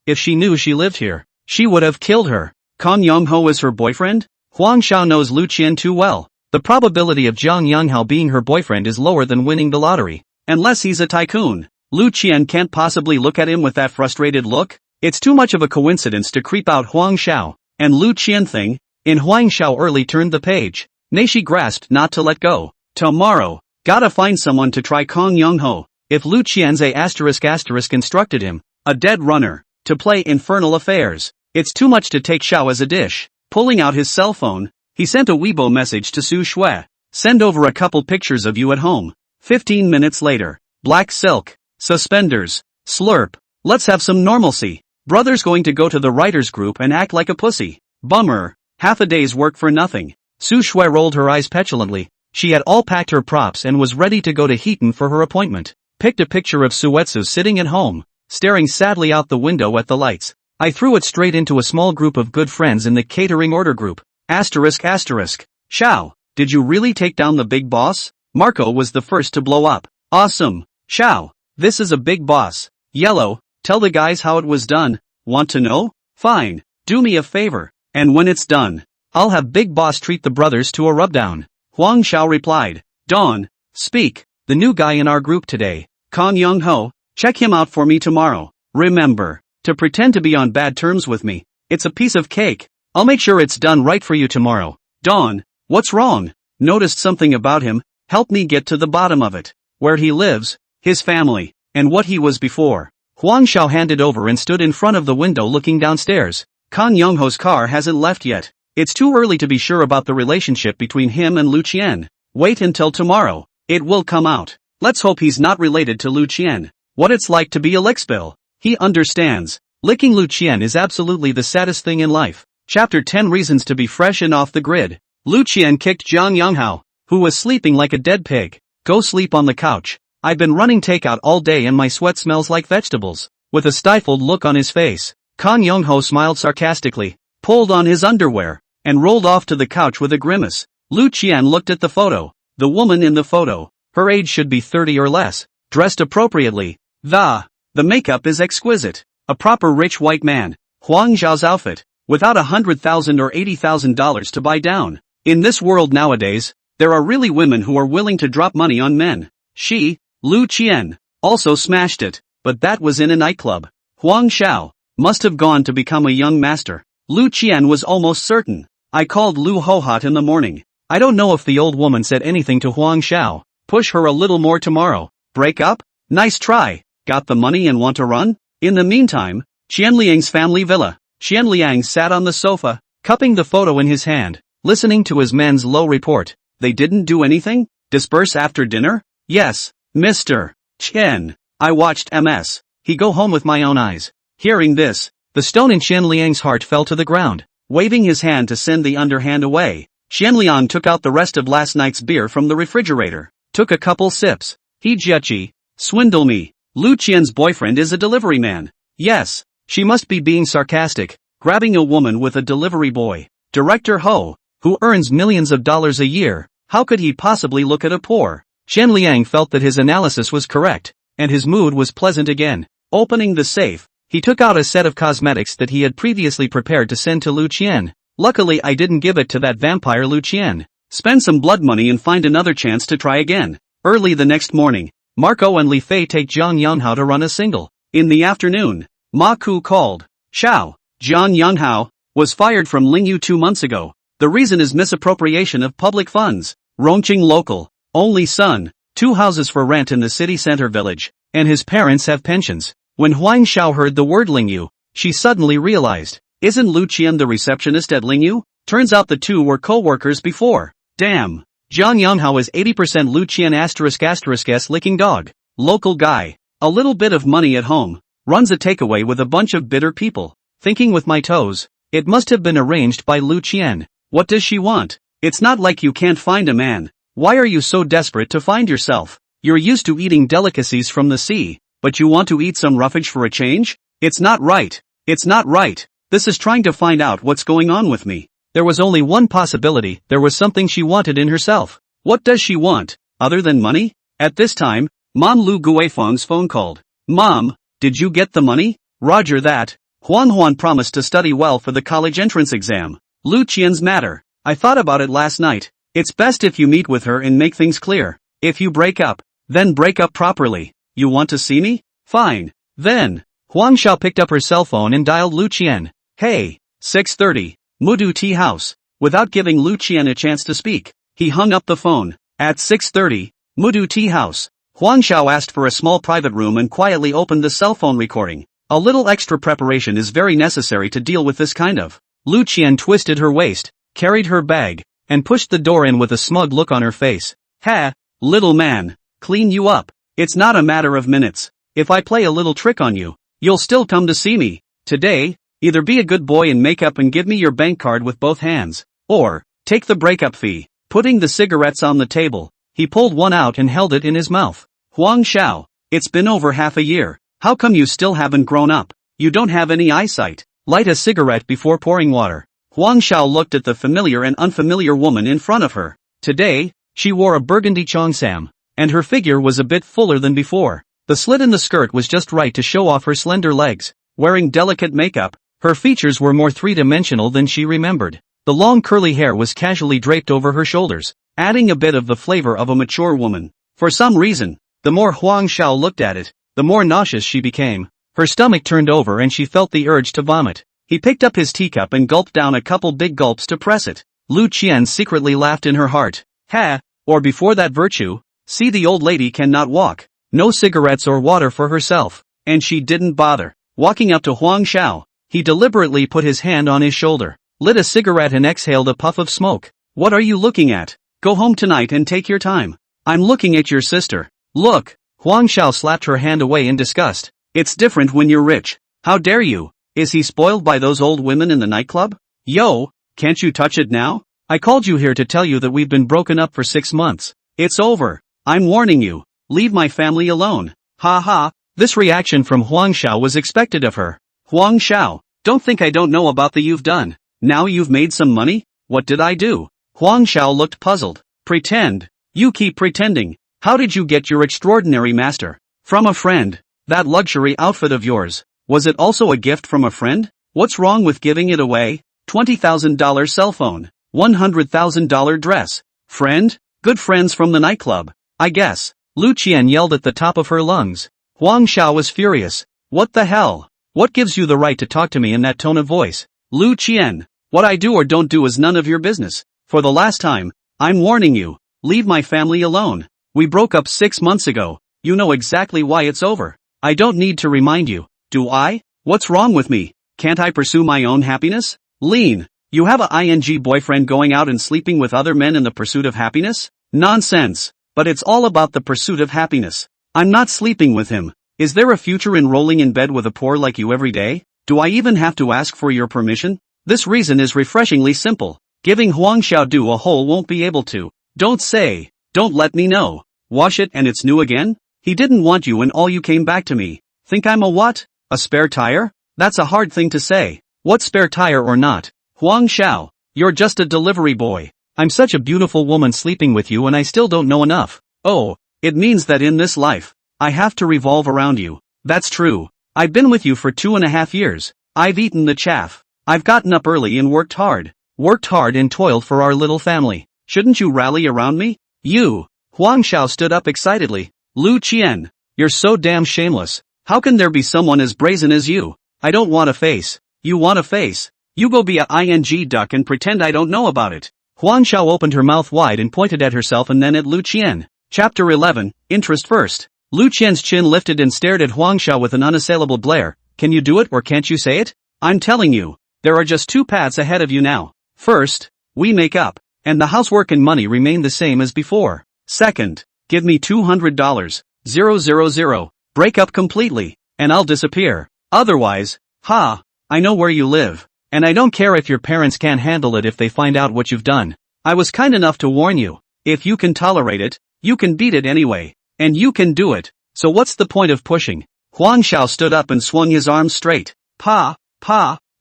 If she knew she lived here, she would have killed her. Kan Youngho is her boyfriend? Huang Xiao knows Lu Qian too well. The probability of Jiang Younghao being her boyfriend is lower than winning the lottery. Unless he's a tycoon. Lu Qian can't possibly look at him with that frustrated look. It's too much of a coincidence to creep out Huang Xiao. And Lu Qian thing, in Huang Xiao early turned the page. She grasped not to let go. Tomorrow, gotta find someone to try Kan Youngho. If Lu Qian's instructed him, a dead runner, to play Infernal Affairs. It's too much to take Xiao as a dish. Pulling out his cell phone, he sent a Weibo message to Su Shui. Send over a couple pictures of you at home. 15 minutes later. Black silk, suspenders, slurp. Let's have some normalcy. Brother's going to go to the writers group and act like a pussy. Bummer. Half a day's work for nothing. Su Shui rolled her eyes petulantly. She had all packed her props and was ready to go to Heaton for her appointment. Picked a picture of Suetsu sitting at home, staring sadly out the window at the lights. I threw it straight into a small group of good friends in the catering order group. Xiao, did you really take down the big boss? Marco was the first to blow up. Awesome. Xiao, this is a big boss. Yellow, tell the guys how it was done. Want to know? Fine. Do me a favor. And when it's done, I'll have Big Boss treat the brothers to a rubdown. Huang Xiao replied. Dawn, speak. The new guy in our group today, Kan Youngho, check him out for me tomorrow. Remember, to pretend to be on bad terms with me. It's a piece of cake. I'll make sure it's done right for you tomorrow. Dawn, what's wrong? Noticed something about him, help me get to the bottom of it. Where he lives, his family, and what he was before. Huang Xiao handed over and stood in front of the window looking downstairs. Kan Youngho's car hasn't left yet. It's too early to be sure about the relationship between him and Lu Qian. Wait until tomorrow. It will come out. Let's hope he's not related to Lu Qian. What it's like to be a lickspill. He understands. Licking Lu Qian is absolutely the saddest thing in life. Chapter 10 Reasons to be fresh and off the grid. Lu Qian kicked Zhang Yonghao, who was sleeping like a dead pig. Go sleep on the couch. I've been running takeout all day and my sweat smells like vegetables. With a stifled look on his face, Kan Youngho smiled sarcastically, pulled on his underwear, and rolled off to the couch with a grimace. Lu Qian looked at the photo. The woman in the photo. Her age should be 30 or less. Dressed appropriately. The makeup is exquisite. A proper rich white man. Huang Zhao's outfit. Without $100,000 or $80,000 to buy down. In this world nowadays, there are really women who are willing to drop money on men. She, Lu Qian, also smashed it, but that was in a nightclub. Huang Zhao must have gone to become a young master. Lu Qian was almost certain. I called Lu Hohot in the morning. I don't know if the old woman said anything to Huang Zhao. Push her a little more tomorrow. Break up? Nice try. Got the money and want to run? In the meantime, Qianliang's family villa. Qianliang sat on the sofa, cupping the photo in his hand, listening to his men's low report. They didn't do anything? Disperse after dinner? Yes, Mr. Chen. I watched MS. He go home with my own eyes. Hearing this, the stone in Qianliang's heart fell to the ground. Waving his hand to send the underhand away, Qianliang took out the rest of last night's beer from the refrigerator. Took a couple sips. He Jiachi. Swindle me. Lu Qian's boyfriend is a delivery man. Yes. She must be being sarcastic, grabbing a woman with a delivery boy. Director Ho, who earns millions of dollars a year, how could he possibly look at a poor? Qianliang felt that his analysis was correct, and his mood was pleasant again. Opening the safe, he took out a set of cosmetics that he had previously prepared to send to Lu Qian. Luckily I didn't give it to that vampire Lu Qian. Spend some blood money and find another chance to try again. Early the next morning, Marco and Li Fei take Zhang Yonghao to run a single. In the afternoon, Ma Ku called. Xiao, Zhang Yonghao, was fired from Lingyu 2 months ago. The reason is misappropriation of public funds. Rongqing local, only son, 2 houses for rent in the city center village, and his parents have pensions. When Huang Xiao heard the word Lingyu, she suddenly realized, isn't Lu Qian the receptionist at Lingyu? Turns out the two were co-workers before. Damn. Zhang Yonghao is 80% Lu Qian ***s licking dog. Local guy. A little bit of money at home. Runs a takeaway with a bunch of bitter people. Thinking with my toes. It must have been arranged by Lu Qian. What does she want? It's not like you can't find a man. Why are you so desperate to find yourself? You're used to eating delicacies from the sea, but you want to eat some roughage for a change? It's not right. It's not right. This is trying to find out what's going on with me. There was only one possibility. There was something she wanted in herself. What does she want, other than money? At this time, Mom Lu Guifeng's phone called. Mom, did you get the money? Roger that. Huan promised to study well for the college entrance exam. Lu Qian's matter. I thought about it last night. It's best if you meet with her and make things clear. If you break up, then break up properly. You want to see me? Fine. Then, Huang Xiao picked up her cell phone and dialed Lu Qian. Hey, 6:30, Mudu Tea House. Without giving Lu Qian a chance to speak, he hung up the phone. At 6:30, Mudu Tea House. Huang Xiao asked for a small private room and quietly opened the cell phone recording. A little extra preparation is very necessary to deal with this kind of. Lu Qian twisted her waist, carried her bag, and pushed the door in with a smug look on her face. Ha, little man, clean you up. It's not a matter of minutes. If I play a little trick on you, you'll still come to see me. Today, either be a good boy and make up and give me your bank card with both hands, or take the breakup fee. Putting the cigarettes on the table, he pulled one out and held it in his mouth. Huang Xiao, it's been over half a year. How come you still haven't grown up? You don't have any eyesight. Light a cigarette before pouring water. Huang Xiao looked at the familiar and unfamiliar woman in front of her. Today, she wore a burgundy cheongsam, and her figure was a bit fuller than before. The slit in the skirt was just right to show off her slender legs. Wearing delicate makeup, her features were more three-dimensional than she remembered. The long curly hair was casually draped over her shoulders, adding a bit of the flavor of a mature woman. For some reason, the more Huang Xiao looked at it, the more nauseous she became. Her stomach turned over and she felt the urge to vomit. He picked up his teacup and gulped down a couple big gulps to press it. Lu Qian secretly laughed in her heart. Ha! Or before that virtue, see, the old lady cannot walk. No cigarettes or water for herself. And she didn't bother. Walking up to Huang Xiao, He deliberately put his hand on his shoulder, lit a cigarette and exhaled a puff of smoke. What are you looking at? Go home tonight and take your time. I'm looking at your sister. Look. Huang Xiao slapped her hand away in disgust. It's different when you're rich. How dare you? Is he spoiled by those old women in the nightclub? Yo, can't you touch it now? I called you here to tell you that we've been broken up for 6 months. It's over. I'm warning you. Leave my family alone. Ha ha. This reaction from Huang Xiao was expected of her. Huang Xiao, don't think I don't know about the you've done. Now you've made some money? What did I do? Huang Xiao looked puzzled. Pretend. You keep pretending. How did you get your extraordinary master? From a friend. That luxury outfit of yours. Was it also a gift from a friend? What's wrong with giving it away? $20,000 cell phone. $100,000 dress. Friend? Good friends from the nightclub, I guess. Lu Qian yelled at the top of her lungs. Huang Xiao was furious. What the hell? What gives you the right to talk to me in that tone of voice? Lu Qian, what I do or don't do is none of your business. For the last time, I'm warning you. Leave my family alone. We broke up 6 months ago. You know exactly why it's over. I don't need to remind you, do I? What's wrong with me? Can't I pursue my own happiness? Lean. You have a ing boyfriend going out and sleeping with other men in the pursuit of happiness? Nonsense. But it's all about the pursuit of happiness. I'm not sleeping with him. Is there a future in rolling in bed with a poor like you every day? Do I even have to ask for your permission? This reason is refreshingly simple. Giving Huang Xiaodu a hole won't be able to. Don't say. Don't let me know. Wash it and it's new again? He didn't want you and all you came back to me. Think I'm a what? A spare tire? That's a hard thing to say. What spare tire or not? Huang Xiao, you're just a delivery boy. I'm such a beautiful woman sleeping with you and I still don't know enough. Oh, it means that in this life, I have to revolve around you. That's true. I've been with you for 2.5 years. I've eaten the chaff. I've gotten up early and worked hard. Worked hard and toiled for our little family. Shouldn't you rally around me? You. Huang Xiao stood up excitedly. Lu Qian, you're so damn shameless. How can there be someone as brazen as you? I don't want a face. You want a face? You go be a ing duck and pretend I don't know about it. Huang Xiao opened her mouth wide and pointed at herself and then at Lu Qian. Chapter 11, Interest First. Lu Qian's chin lifted and stared at Huang Xiao with an unassailable glare. Can you do it or can't you say it? I'm telling you. There are just 2 paths ahead of you now. First, we make up. And the housework and money remain the same as before. Second, give me $200. 000. Break up completely. And I'll disappear. Otherwise, I know where you live. And I don't care if your parents can't handle it if they find out what you've done. I was kind enough to warn you. If you can tolerate it, you can beat it anyway. And you can do it. So what's the point of pushing? Huang Xiao stood up and swung his arms straight. Pa.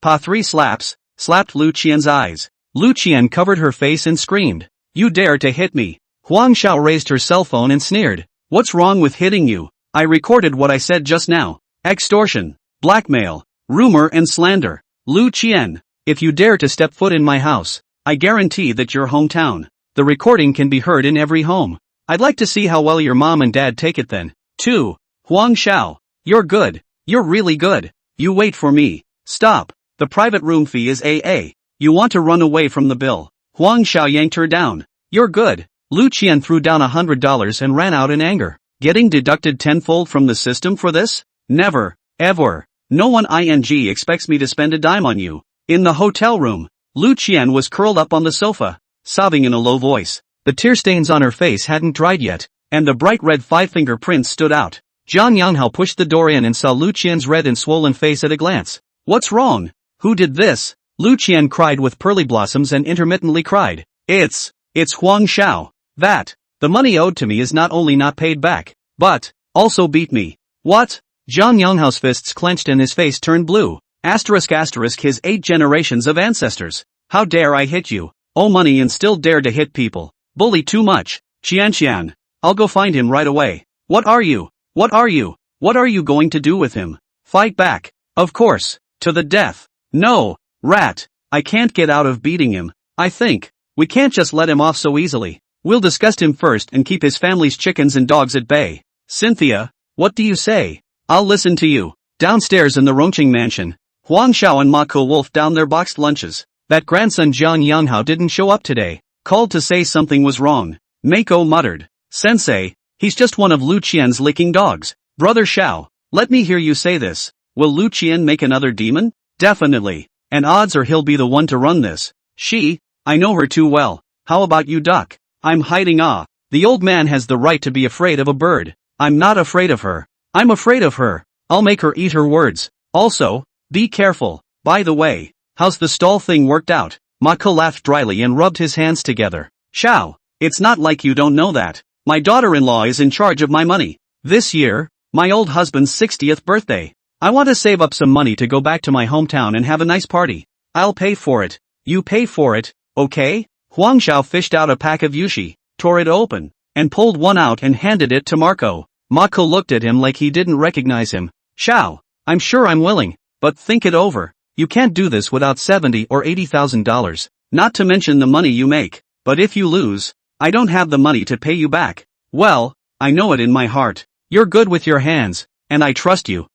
3 slaps, slapped Lu Qian's eyes. Lu Qian covered her face and screamed. You dare to hit me. Huang Xiao raised her cell phone and sneered. What's wrong with hitting you? I recorded what I said just now. Extortion, blackmail, rumor and slander. Lu Qian, if you dare to step foot in my house, I guarantee that your hometown. The recording can be heard in every home. I'd like to see how well your mom and dad take it then. 2. Huang Xiao, you're good. You're really good. You wait for me. Stop. The private room fee is AA. You want to run away from the bill. Huang Xiao yanked her down. You're good. Lu Qian threw down $100 and ran out in anger. Getting deducted tenfold from the system for this? Never. Ever. No one ing expects me to spend a dime on you. In the hotel room, Lu Qian was curled up on the sofa, sobbing in a low voice. The tear stains on her face hadn't dried yet, and the bright red 5-finger prints stood out. Zhang Yanghao pushed the door in and saw Lu Qian's red and swollen face at a glance. What's wrong? Who did this? Lu Qian cried with pearly blossoms and intermittently cried. It's Huang Xiao. The money owed to me is not only not paid back, but also beat me. What? Zhang Yanghao's fists clenched and his face turned blue. His 8 generations of ancestors. How dare I hit you? Owe money and still dare to hit people. Bully too much. Qian. I'll go find him right away. What are you? What are you going to do with him? Fight back. Of course. To the death. No. Rat. I can't get out of beating him. I think. We can't just let him off so easily. We'll disgust him first and keep his family's chickens and dogs at bay. Cynthia, what do you say? I'll listen to you. Downstairs in the Rongqing mansion, Huang Xiao and Ma Ko wolfed down their boxed lunches. That grandson Zhang Yanghao didn't show up today. Called to say something was wrong. Mako muttered. Sensei, he's just one of Lu Qian's licking dogs. Brother Xiao, let me hear you say this. Will Lu Qian make another demon? Definitely. And odds are he'll be the one to run this. I know her too well. How about you, duck? I'm hiding. The old man has the right to be afraid of a bird. I'm not afraid of her. I'm afraid of her. I'll make her eat her words. Also, be careful. By the way, how's the stall thing worked out? Maka laughed dryly and rubbed his hands together. Xiao, it's not like you don't know that. My daughter-in-law is in charge of my money. This year, my old husband's 60th birthday. I want to save up some money to go back to my hometown and have a nice party. I'll pay for it. You pay for it, okay? Huang Xiao fished out a pack of yushi, tore it open, and pulled one out and handed it to Marco. Marco looked at him like he didn't recognize him. Xiao, I'm sure I'm willing, but think it over. You can't do this without $70,000 or $80,000, not to mention the money you make. But if you lose, I don't have the money to pay you back. Well, I know it in my heart. You're good with your hands, and I trust you.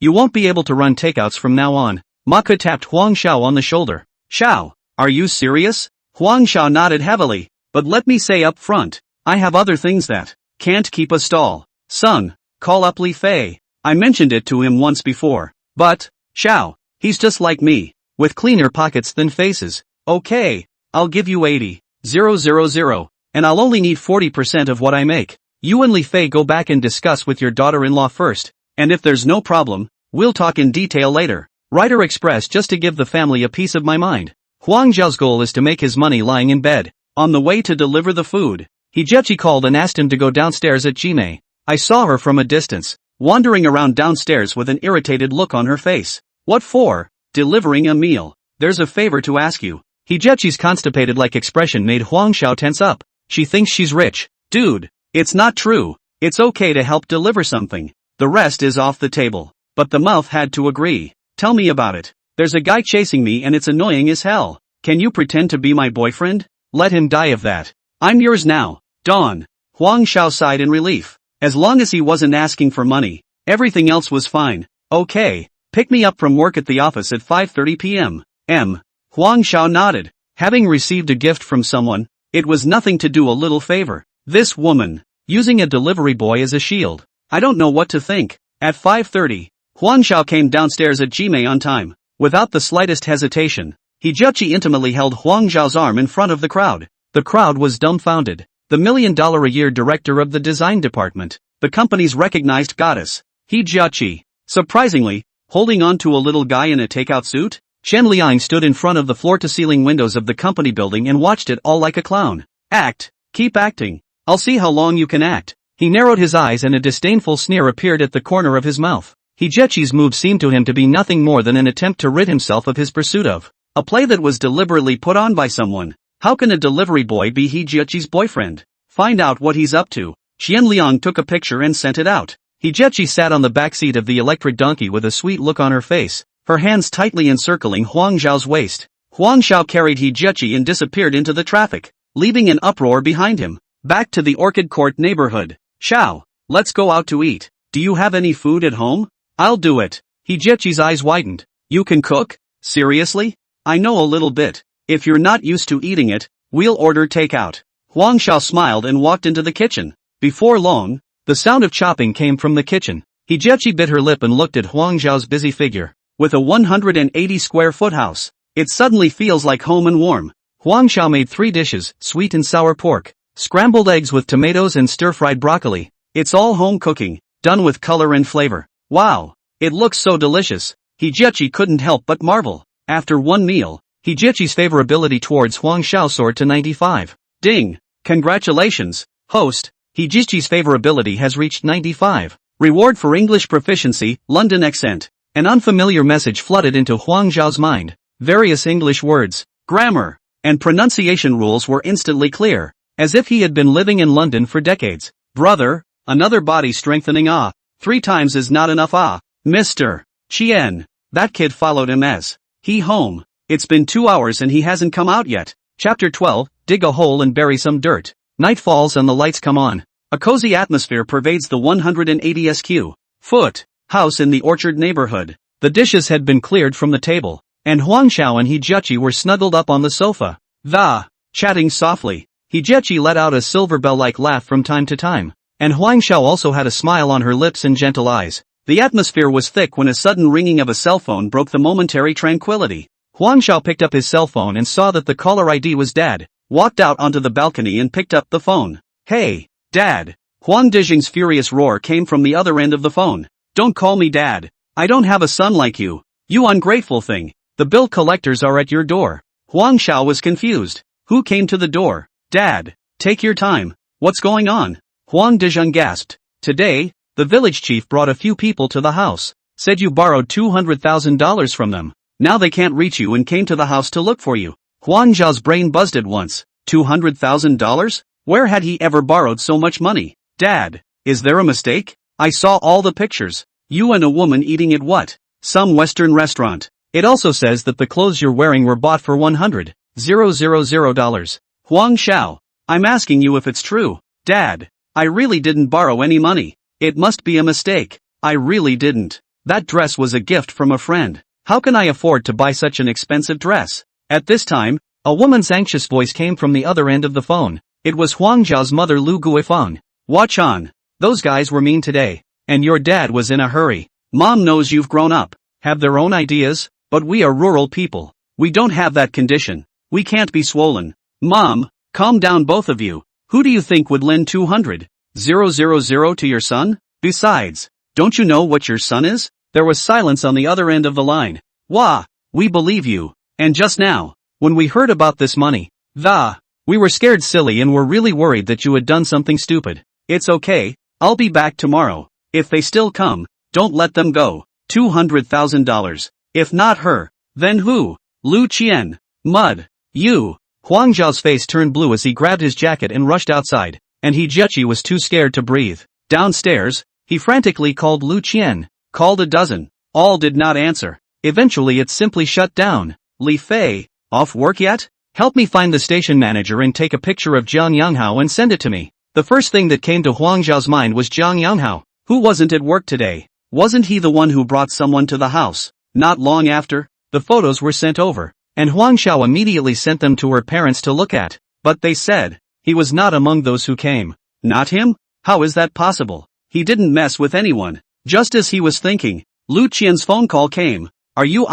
You won't be able to run takeouts from now on. Maka tapped Huang Xiao on the shoulder. Xiao, are you serious? Huang Xiao nodded heavily, but let me say up front, I have other things that can't keep a stall. Son, call up Li Fei. I mentioned it to him once before. But, Xiao, he's just like me, with cleaner pockets than faces. Okay, I'll give you 80,000, and I'll only need 40% of what I make. You and Li Fei go back and discuss with your daughter-in-law first, and if there's no problem, we'll talk in detail later. Writer Express just to give the family a piece of my mind. Huang Zhao's goal is to make his money lying in bed. On the way to deliver the food, Hijechi called and asked him to go downstairs at Jime. I saw her from a distance, wandering around downstairs with an irritated look on her face. What for? Delivering a meal. There's a favor to ask you. Hijechi's constipated-like expression made Huang Xiao tense up. She thinks she's rich. Dude, it's not true. It's okay to help deliver something. The rest is off the table. But the mouth had to agree. Tell me about it. There's a guy chasing me and it's annoying as hell. Can you pretend to be my boyfriend? Let him die of that. I'm yours now. Dawn. Huang Xiao sighed in relief. As long as he wasn't asking for money, everything else was fine. Okay, pick me up from work at the office at 5:30 p.m. Huang Xiao nodded. Having received a gift from someone, it was nothing to do a little favor. This woman, using a delivery boy as a shield. I don't know what to think. At 5:30, Huang Xiao came downstairs at Jime on time. Without the slightest hesitation, Hijechi intimately held Huang Zhao's arm in front of the crowd. The crowd was dumbfounded. The $1 million a year director of the design department, the company's recognized goddess, Hijechi, surprisingly, holding on to a little guy in a takeout suit? Shen Liang stood in front of the floor-to-ceiling windows of the company building and watched it all like a clown. Act. Keep acting. I'll see how long you can act. He narrowed his eyes and a disdainful sneer appeared at the corner of his mouth. Hijechi's move seemed to him to be nothing more than an attempt to rid himself of his pursuit of a play that was deliberately put on by someone. How can a delivery boy be Hijechi's boyfriend? Find out what he's up to. Xian Liang took a picture and sent it out. Hijechi sat on the back seat of the electric donkey with a sweet look on her face, her hands tightly encircling Huang Zhao's waist. Huang Xiao carried Hijechi and disappeared into the traffic, leaving an uproar behind him. Back to the Orchid Court neighborhood. Xiao, let's go out to eat. Do you have any food at home? I'll do it. Hijechi's eyes widened. You can cook? Seriously? I know a little bit. If you're not used to eating it, we'll order takeout. Huang Xiao smiled and walked into the kitchen. Before long, the sound of chopping came from the kitchen. Hijechi bit her lip and looked at Huang Zhao's busy figure. With a 180 square foot house, it suddenly feels like home and warm. Huang Xiao made 3 dishes, sweet and sour pork, scrambled eggs with tomatoes and stir-fried broccoli. It's all home cooking, done with color and flavor. Wow, it looks so delicious. Hijechi couldn't help but marvel. After one meal, Hijechi's favorability towards Huang Xiao soared to 95. Ding! Congratulations, host. Hijechi's favorability has reached 95. Reward for English proficiency, London accent. An unfamiliar message flooded into Huang Zhao's mind. Various English words, grammar, and pronunciation rules were instantly clear, as if he had been living in London for decades. Brother, another body strengthening 3 times is not enough Mr. Chien. That kid followed him as he home. It's been 2 hours and he hasn't come out yet. Chapter 12, dig a hole and bury some dirt. Night falls and the lights come on. A cozy atmosphere pervades the 180 sq.ft. house in the Orchard neighborhood. The dishes had been cleared from the table, and Huang Xiao and Hijechi were snuggled up on the sofa. Chatting softly. Hijechi let out a silver bell-like laugh from time to time, and Huang Xiao also had a smile on her lips and gentle eyes. The atmosphere was thick when a sudden ringing of a cell phone broke the momentary tranquility. Huang Xiao picked up his cell phone and saw that the caller ID was Dad, walked out onto the balcony and picked up the phone. Hey, Dad. Huang Dijing's furious roar came from the other end of the phone. Don't call me Dad. I don't have a son like you. You ungrateful thing. The bill collectors are at your door. Huang Xiao was confused. Who came to the door? Dad. Take your time. What's going on? Huang Dijing gasped. Today, the village chief brought a few people to the house. Said you borrowed $200,000 from them. Now they can't reach you and came to the house to look for you. Huang Zhao's brain buzzed at once. $200,000? Where had he ever borrowed so much money? Dad, is there a mistake? I saw all the pictures. You and a woman eating at what? Some Western restaurant. It also says that the clothes you're wearing were bought for $100,000. Huang Xiao, I'm asking you if it's true. Dad, I really didn't borrow any money. It must be a mistake. I really didn't. That dress was a gift from a friend. How can I afford to buy such an expensive dress? At this time, a woman's anxious voice came from the other end of the phone. It was Huang Zhao's mother Lu Guifeng. Watch on. Those guys were mean today. And your dad was in a hurry. Mom knows you've grown up, have their own ideas, but we are rural people. We don't have that condition. We can't be swollen. Mom, calm down both of you. Who do you think would lend 200,000 to your son? Besides, don't you know what your son is? There was silence on the other end of the line. Wah, we believe you. And just now, when we heard about this money, we were scared silly and were really worried that you had done something stupid. It's okay, I'll be back tomorrow. If they still come, don't let them go. $200,000. If not her, then who? Lu Qian. Mud. You. Huang Zhao's face turned blue as he grabbed his jacket and rushed outside, and Jiaqi was too scared to breathe. Downstairs, he frantically called Lu Qian, called a dozen. All did not answer. Eventually it simply shut down. Li Fei, off work yet? Help me find the station manager and take a picture of Jiang Yanghao and send it to me. The first thing that came to Huang Zhao's mind was Jiang Yanghao. Who wasn't at work today? Wasn't he the one who brought someone to the house? Not long after, the photos were sent over, and Huang Xiao immediately sent them to her parents to look at, but they said, he was not among those who came. Not him? How is that possible? He didn't mess with anyone. Just as he was thinking, Lu Qian's phone call came. Are you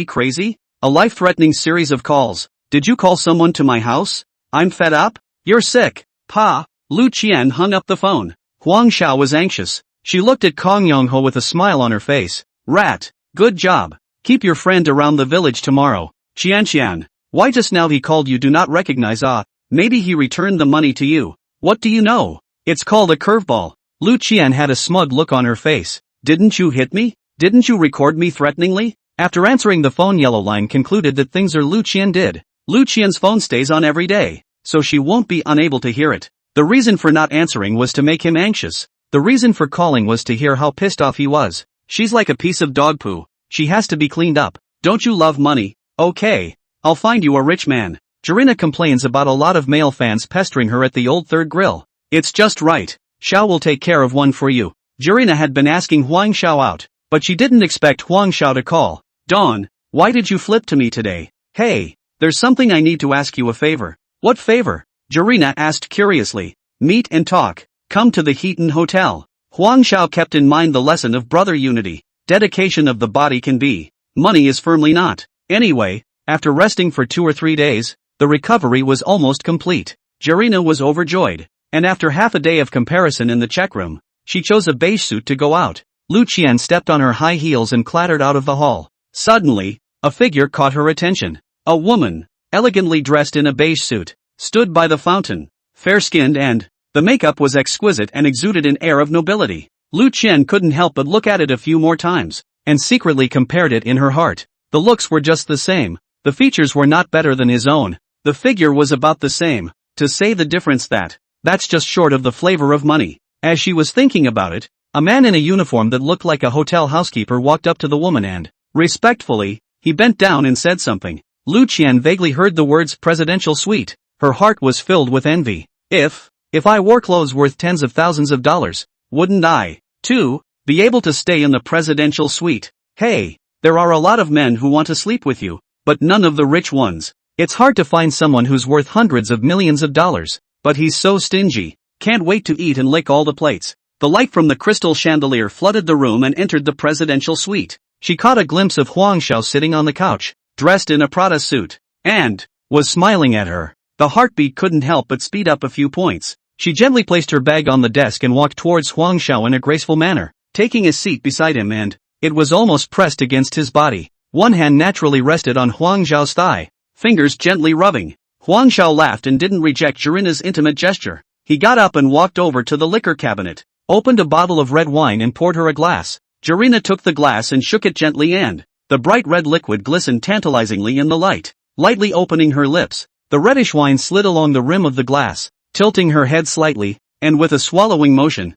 crazy? A life-threatening series of calls. Did you call someone to my house? I'm fed up? You're sick. Pa. Lu Qian hung up the phone. Huang Xiao was anxious. She looked at Kong Yongho with a smile on her face. Rat. Good job. Keep your friend around the village tomorrow. Qian. Why just now he called you do not recognize maybe he returned the money to you. What do you know? It's called a curveball. Lu Qian had a smug look on her face. Didn't you hit me? Didn't you record me threateningly? After answering the phone, Yellow Line concluded that things are Lu Qian did. Lu Qian's phone stays on every day, so she won't be unable to hear it. The reason for not answering was to make him anxious. The reason for calling was to hear how pissed off he was. She's like a piece of dog poo. She has to be cleaned up. Don't you love money? Okay. I'll find you a rich man. Jarina complains about a lot of male fans pestering her at the old third grill. It's just right. Xiao will take care of one for you. Jarina had been asking Huang Xiao out, but she didn't expect Huang Xiao to call. Dawn, why did you flip to me today? Hey, there's something I need to ask you a favor. What favor? Jarina asked curiously. Meet and talk. Come to the Heaton Hotel. Huang Xiao kept in mind the lesson of brother unity. Dedication of the body can be. Money is firmly not. Anyway, after resting for 2 or 3 days, the recovery was almost complete. Jarina was overjoyed, and after half a day of comparison in the check room, she chose a beige suit to go out. Lu Qian stepped on her high heels and clattered out of the hall. Suddenly, a figure caught her attention. A woman, elegantly dressed in a beige suit, stood by the fountain, fair-skinned and, the makeup was exquisite and exuded an air of nobility. Lu Qian couldn't help but look at it a few more times, and secretly compared it in her heart. The looks were just the same. The features were not better than his own. The figure was about the same. To say the difference that's just short of the flavor of money. As she was thinking about it, a man in a uniform that looked like a hotel housekeeper walked up to the woman and, respectfully, he bent down and said something. Lu Qian vaguely heard the words presidential suite. Her heart was filled with envy. If I wore clothes worth tens of thousands of dollars, wouldn't I, too, be able to stay in the presidential suite? Hey, there are a lot of men who want to sleep with you, but none of the rich ones. It's hard to find someone who's worth hundreds of millions of dollars, but he's so stingy. Can't wait to eat and lick all the plates. The light from the crystal chandelier flooded the room and entered the presidential suite. She caught a glimpse of Huang Xiao sitting on the couch, dressed in a Prada suit, and was smiling at her. The heartbeat couldn't help but speed up a few points. She gently placed her bag on the desk and walked towards Huang Xiao in a graceful manner, taking a seat beside him, and it was almost pressed against his body. One hand naturally rested on Huang Xiao's thigh, fingers gently rubbing. Huang Xiao laughed and didn't reject Jirina's intimate gesture. He got up and walked over to the liquor cabinet, opened a bottle of red wine and poured her a glass. Jirina took the glass and shook it gently, and the bright red liquid glistened tantalizingly in the light. Lightly opening her lips, the reddish wine slid along the rim of the glass, tilting her head slightly, and with a swallowing motion,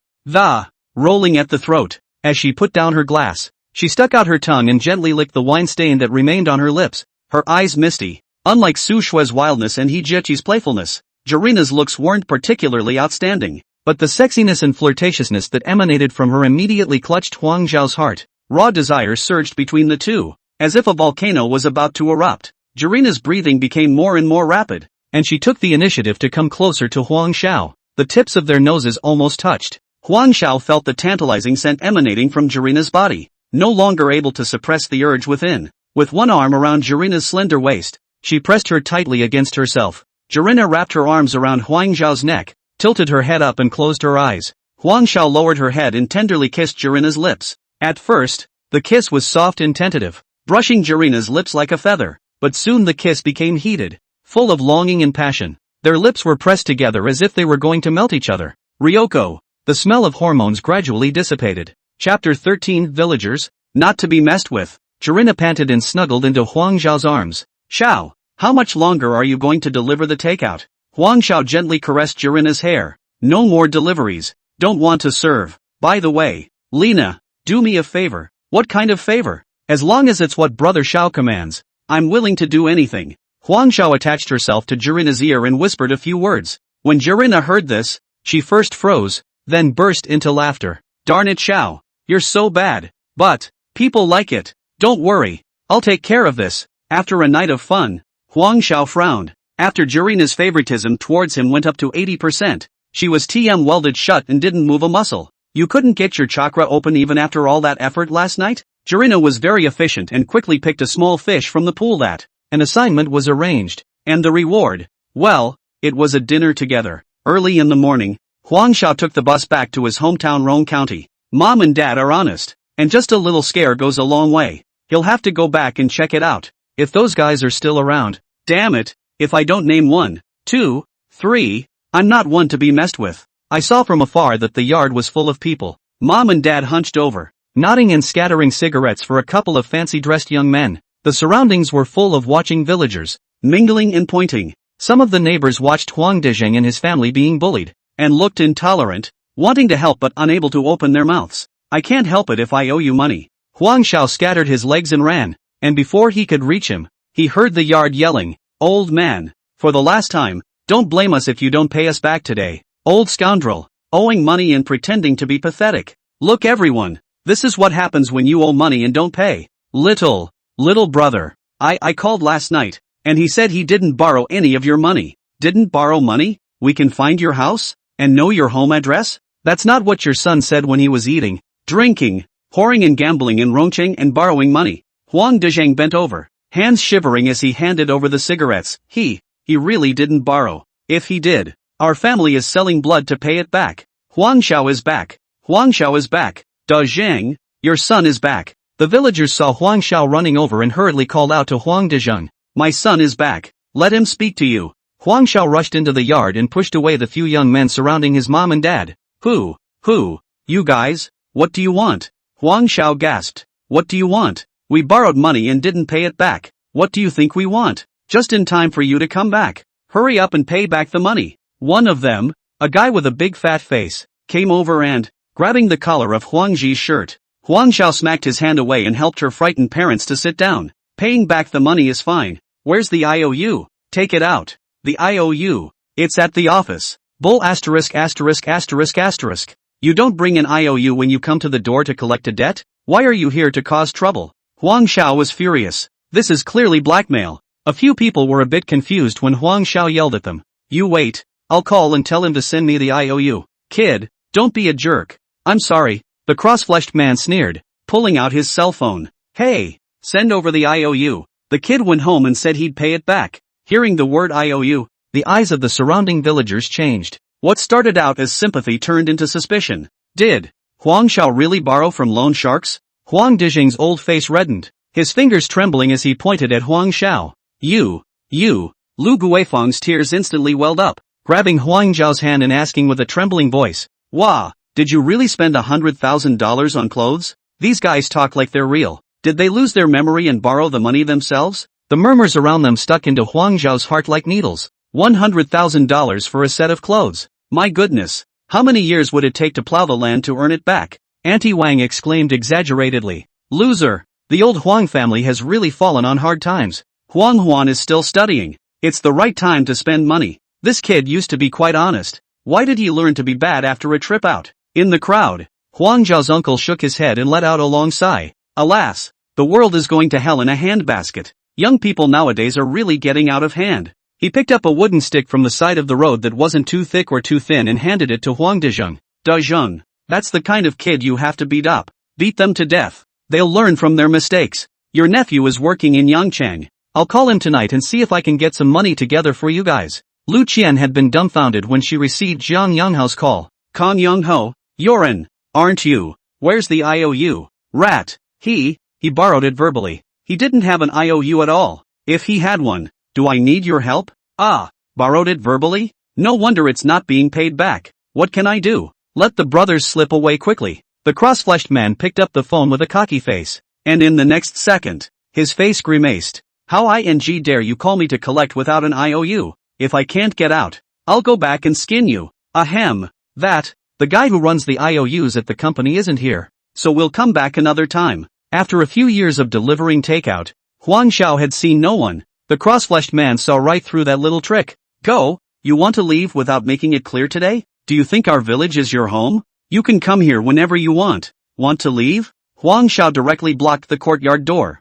rolling at the throat. As she put down her glass, she stuck out her tongue and gently licked the wine stain that remained on her lips, her eyes misty. Unlike Su Shue's wildness and He Jieqi's playfulness, Jirina's looks weren't particularly outstanding, but the sexiness and flirtatiousness that emanated from her immediately clutched Huang Xiao's heart. Raw desire surged between the two, as if a volcano was about to erupt. Jirina's breathing became more and more rapid, and she took the initiative to come closer to Huang Xiao. The tips of their noses almost touched. Huang Xiao felt the tantalizing scent emanating from Jirina's body, no longer able to suppress the urge within. With one arm around Jirina's slender waist, she pressed her tightly against herself. Jirina wrapped her arms around Huang Xiao's neck, tilted her head up and closed her eyes. Huang Xiao lowered her head and tenderly kissed Jirina's lips. At first, the kiss was soft and tentative, brushing Jirina's lips like a feather, but soon the kiss became heated, full of longing and passion. Their lips were pressed together as if they were going to melt each other. Ryoko. The smell of hormones gradually dissipated. Chapter 13 Villagers, not to be messed with. Jirina panted and snuggled into Huang Xiao's arms. Xiao, how much longer are you going to deliver the takeout? Huang Xiao gently caressed Jirina's hair. No more deliveries. Don't want to serve. By the way, Lena, do me a favor. What kind of favor? As long as it's what Brother Xiao commands, I'm willing to do anything. Huang Xiao attached herself to Jirina's ear and whispered a few words. When Jirina heard this, she first froze, then burst into laughter. Darn it, Xiao, you're so bad. But people like it. Don't worry, I'll take care of this. After a night of fun, Huang Xiao frowned. After Jirina's favoritism towards him went up to 80%, she was welded shut and didn't move a muscle. You couldn't get your chakra open even after all that effort last night? Jirina was very efficient and quickly picked a small fish from the pool. That an assignment was arranged. And the reward? Well, it was a dinner together. Early in the morning, Huang Xiao took the bus back to his hometown Rong County. Mom and Dad are honest, and just a little scare goes a long way. He'll have to go back and check it out. If those guys are still around. Damn it, if I don't name 1, 2, 3, I'm not one to be messed with. I saw from afar that the yard was full of people. Mom and Dad hunched over, nodding and scattering cigarettes for a couple of fancy-dressed young men. The surroundings were full of watching villagers, mingling and pointing. Some of the neighbors watched Huang Dezheng and his family being bullied, and looked intolerant, wanting to help but unable to open their mouths. I can't help it if I owe you money. Huang Xiao scattered his legs and ran, and before he could reach him, he heard the yard yelling, "Old man, for the last time, don't blame us if you don't pay us back today. Old scoundrel, owing money and pretending to be pathetic. Look everyone, this is what happens when you owe money and don't pay. Little brother, I called last night, and he said he didn't borrow any of your money. Didn't borrow money? We can find your house, and know your home address? That's not what your son said when he was eating, drinking, whoring and gambling in Rongqing and borrowing money." Huang Dezheng bent over, hands shivering as he handed over the cigarettes. He really didn't borrow. If he did, our family is selling blood to pay it back. Huang Xiao is back. Huang Xiao is back. Dezheng, your son is back. The villagers saw Huang Xiao running over and hurriedly called out to Huang Dezheng. My son is back. Let him speak to you. Huang Xiao rushed into the yard and pushed away the few young men surrounding his mom and dad. Who? You guys? What do you want? Huang Xiao gasped. What do you want? We borrowed money and didn't pay it back. What do you think we want? Just in time for you to come back. Hurry up and pay back the money. One of them, a guy with a big fat face, came over and, grabbing the collar of Huang Ji's shirt, Huang Xiao smacked his hand away and helped her frightened parents to sit down. Paying back the money is fine. Where's the IOU? Take it out. The IOU. It's at the office. Bull asterisk asterisk asterisk asterisk. You don't bring an IOU when you come to the door to collect a debt? Why are you here to cause trouble? Huang Xiao was furious. This is clearly blackmail. A few people were a bit confused when Huang Xiao yelled at them. You wait, I'll call and tell him to send me the IOU. Kid, don't be a jerk. I'm sorry, the cross-fleshed man sneered, pulling out his cell phone. Hey, send over the IOU. The kid went home and said he'd pay it back. Hearing the word IOU, the eyes of the surrounding villagers changed. What started out as sympathy turned into suspicion. Did Huang Xiao really borrow from loan sharks? Huang Dijing's old face reddened, his fingers trembling as he pointed at Huang Xiao. You. Lu Guifeng's tears instantly welled up, grabbing Huang Zhao's hand and asking with a trembling voice, Wah, did you really spend $100,000 on clothes? These guys talk like they're real. Did they lose their memory and borrow the money themselves? The murmurs around them stuck into Huang Zhao's heart like needles. $100,000 for a set of clothes. My goodness. How many years would it take to plow the land to earn it back? Auntie Wang exclaimed exaggeratedly. Loser. The old Huang family has really fallen on hard times. Huang Huan is still studying. It's the right time to spend money. This kid used to be quite honest. Why did he learn to be bad after a trip out? In the crowd, Huang Zhao's uncle shook his head and let out a long sigh. Alas, the world is going to hell in a handbasket. Young people nowadays are really getting out of hand. He picked up a wooden stick from the side of the road that wasn't too thick or too thin and handed it to Huang Dijing. Dijing, that's the kind of kid you have to beat up. Beat them to death. They'll learn from their mistakes. Your nephew is working in Yangchang. I'll call him tonight and see if I can get some money together for you guys. Lu Qian had been dumbfounded when she received Jiang Yonghao's call. Kong Yongho, you're in, aren't you? Where's the IOU? Rat. He borrowed it verbally. He didn't have an IOU at all. If he had one, do I need your help? Borrowed it verbally? No wonder it's not being paid back. What can I do? Let the brothers slip away quickly. The cross-fleshed man picked up the phone with a cocky face. And in the next second, his face grimaced. How dare you call me to collect without an IOU? If I can't get out, I'll go back and skin you. Ahem. The guy who runs the IOUs at the company isn't here. So we'll come back another time. After a few years of delivering takeout, Huang Xiao had seen no one. The cross-fleshed man saw right through that little trick. Go, you want to leave without making it clear today? Do you think our village is your home? You can come here whenever you want. Want to leave? Huang Xiao directly blocked the courtyard door.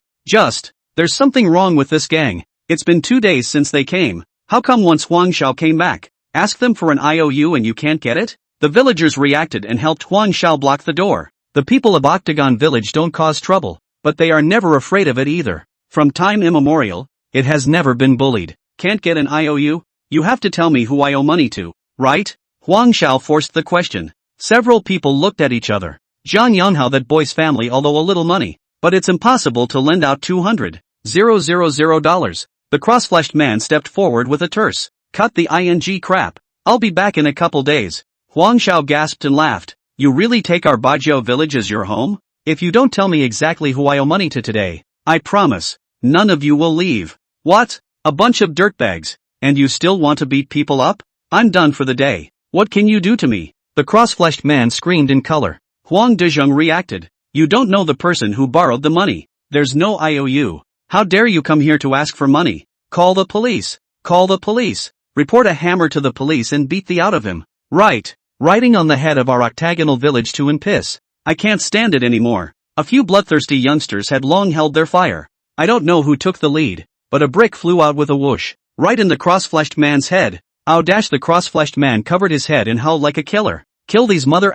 There's something wrong with this gang. It's been 2 days since they came. How come once Huang Xiao came back, ask them for an IOU and you can't get it? The villagers reacted and helped Huang Xiao block the door. The people of Octagon Village don't cause trouble, but they are never afraid of it either. From time immemorial, it has never been bullied. Can't get an IOU? You have to tell me who I owe money to, right? Huang Xiao forced the question. Several people looked at each other. Zhang Yanhao, that boy's family, although a little money, but it's impossible to lend out $200,000. The cross-fleshed man stepped forward with a terse. Cut the crap. I'll be back in a couple days. Huang Xiao gasped and laughed. You really take our Baijiao village as your home? If you don't tell me exactly who I owe money to today, I promise, none of you will leave. What? A bunch of dirtbags. And you still want to beat people up? I'm done for the day. What can you do to me? The cross-fleshed man screamed in color. Huang Dijing reacted. You don't know the person who borrowed the money. There's no IOU. How dare you come here to ask for money? Call the police. Call the police. Report a hammer to the police and beat the out of him. Right. Writing on the head of our octagonal village to piss. I can't stand it anymore. A few bloodthirsty youngsters had long held their fire. I don't know who took the lead, but a brick flew out with a whoosh, right in the cross-fleshed man's head. The cross-fleshed man covered his head and howled like a killer. Kill these mother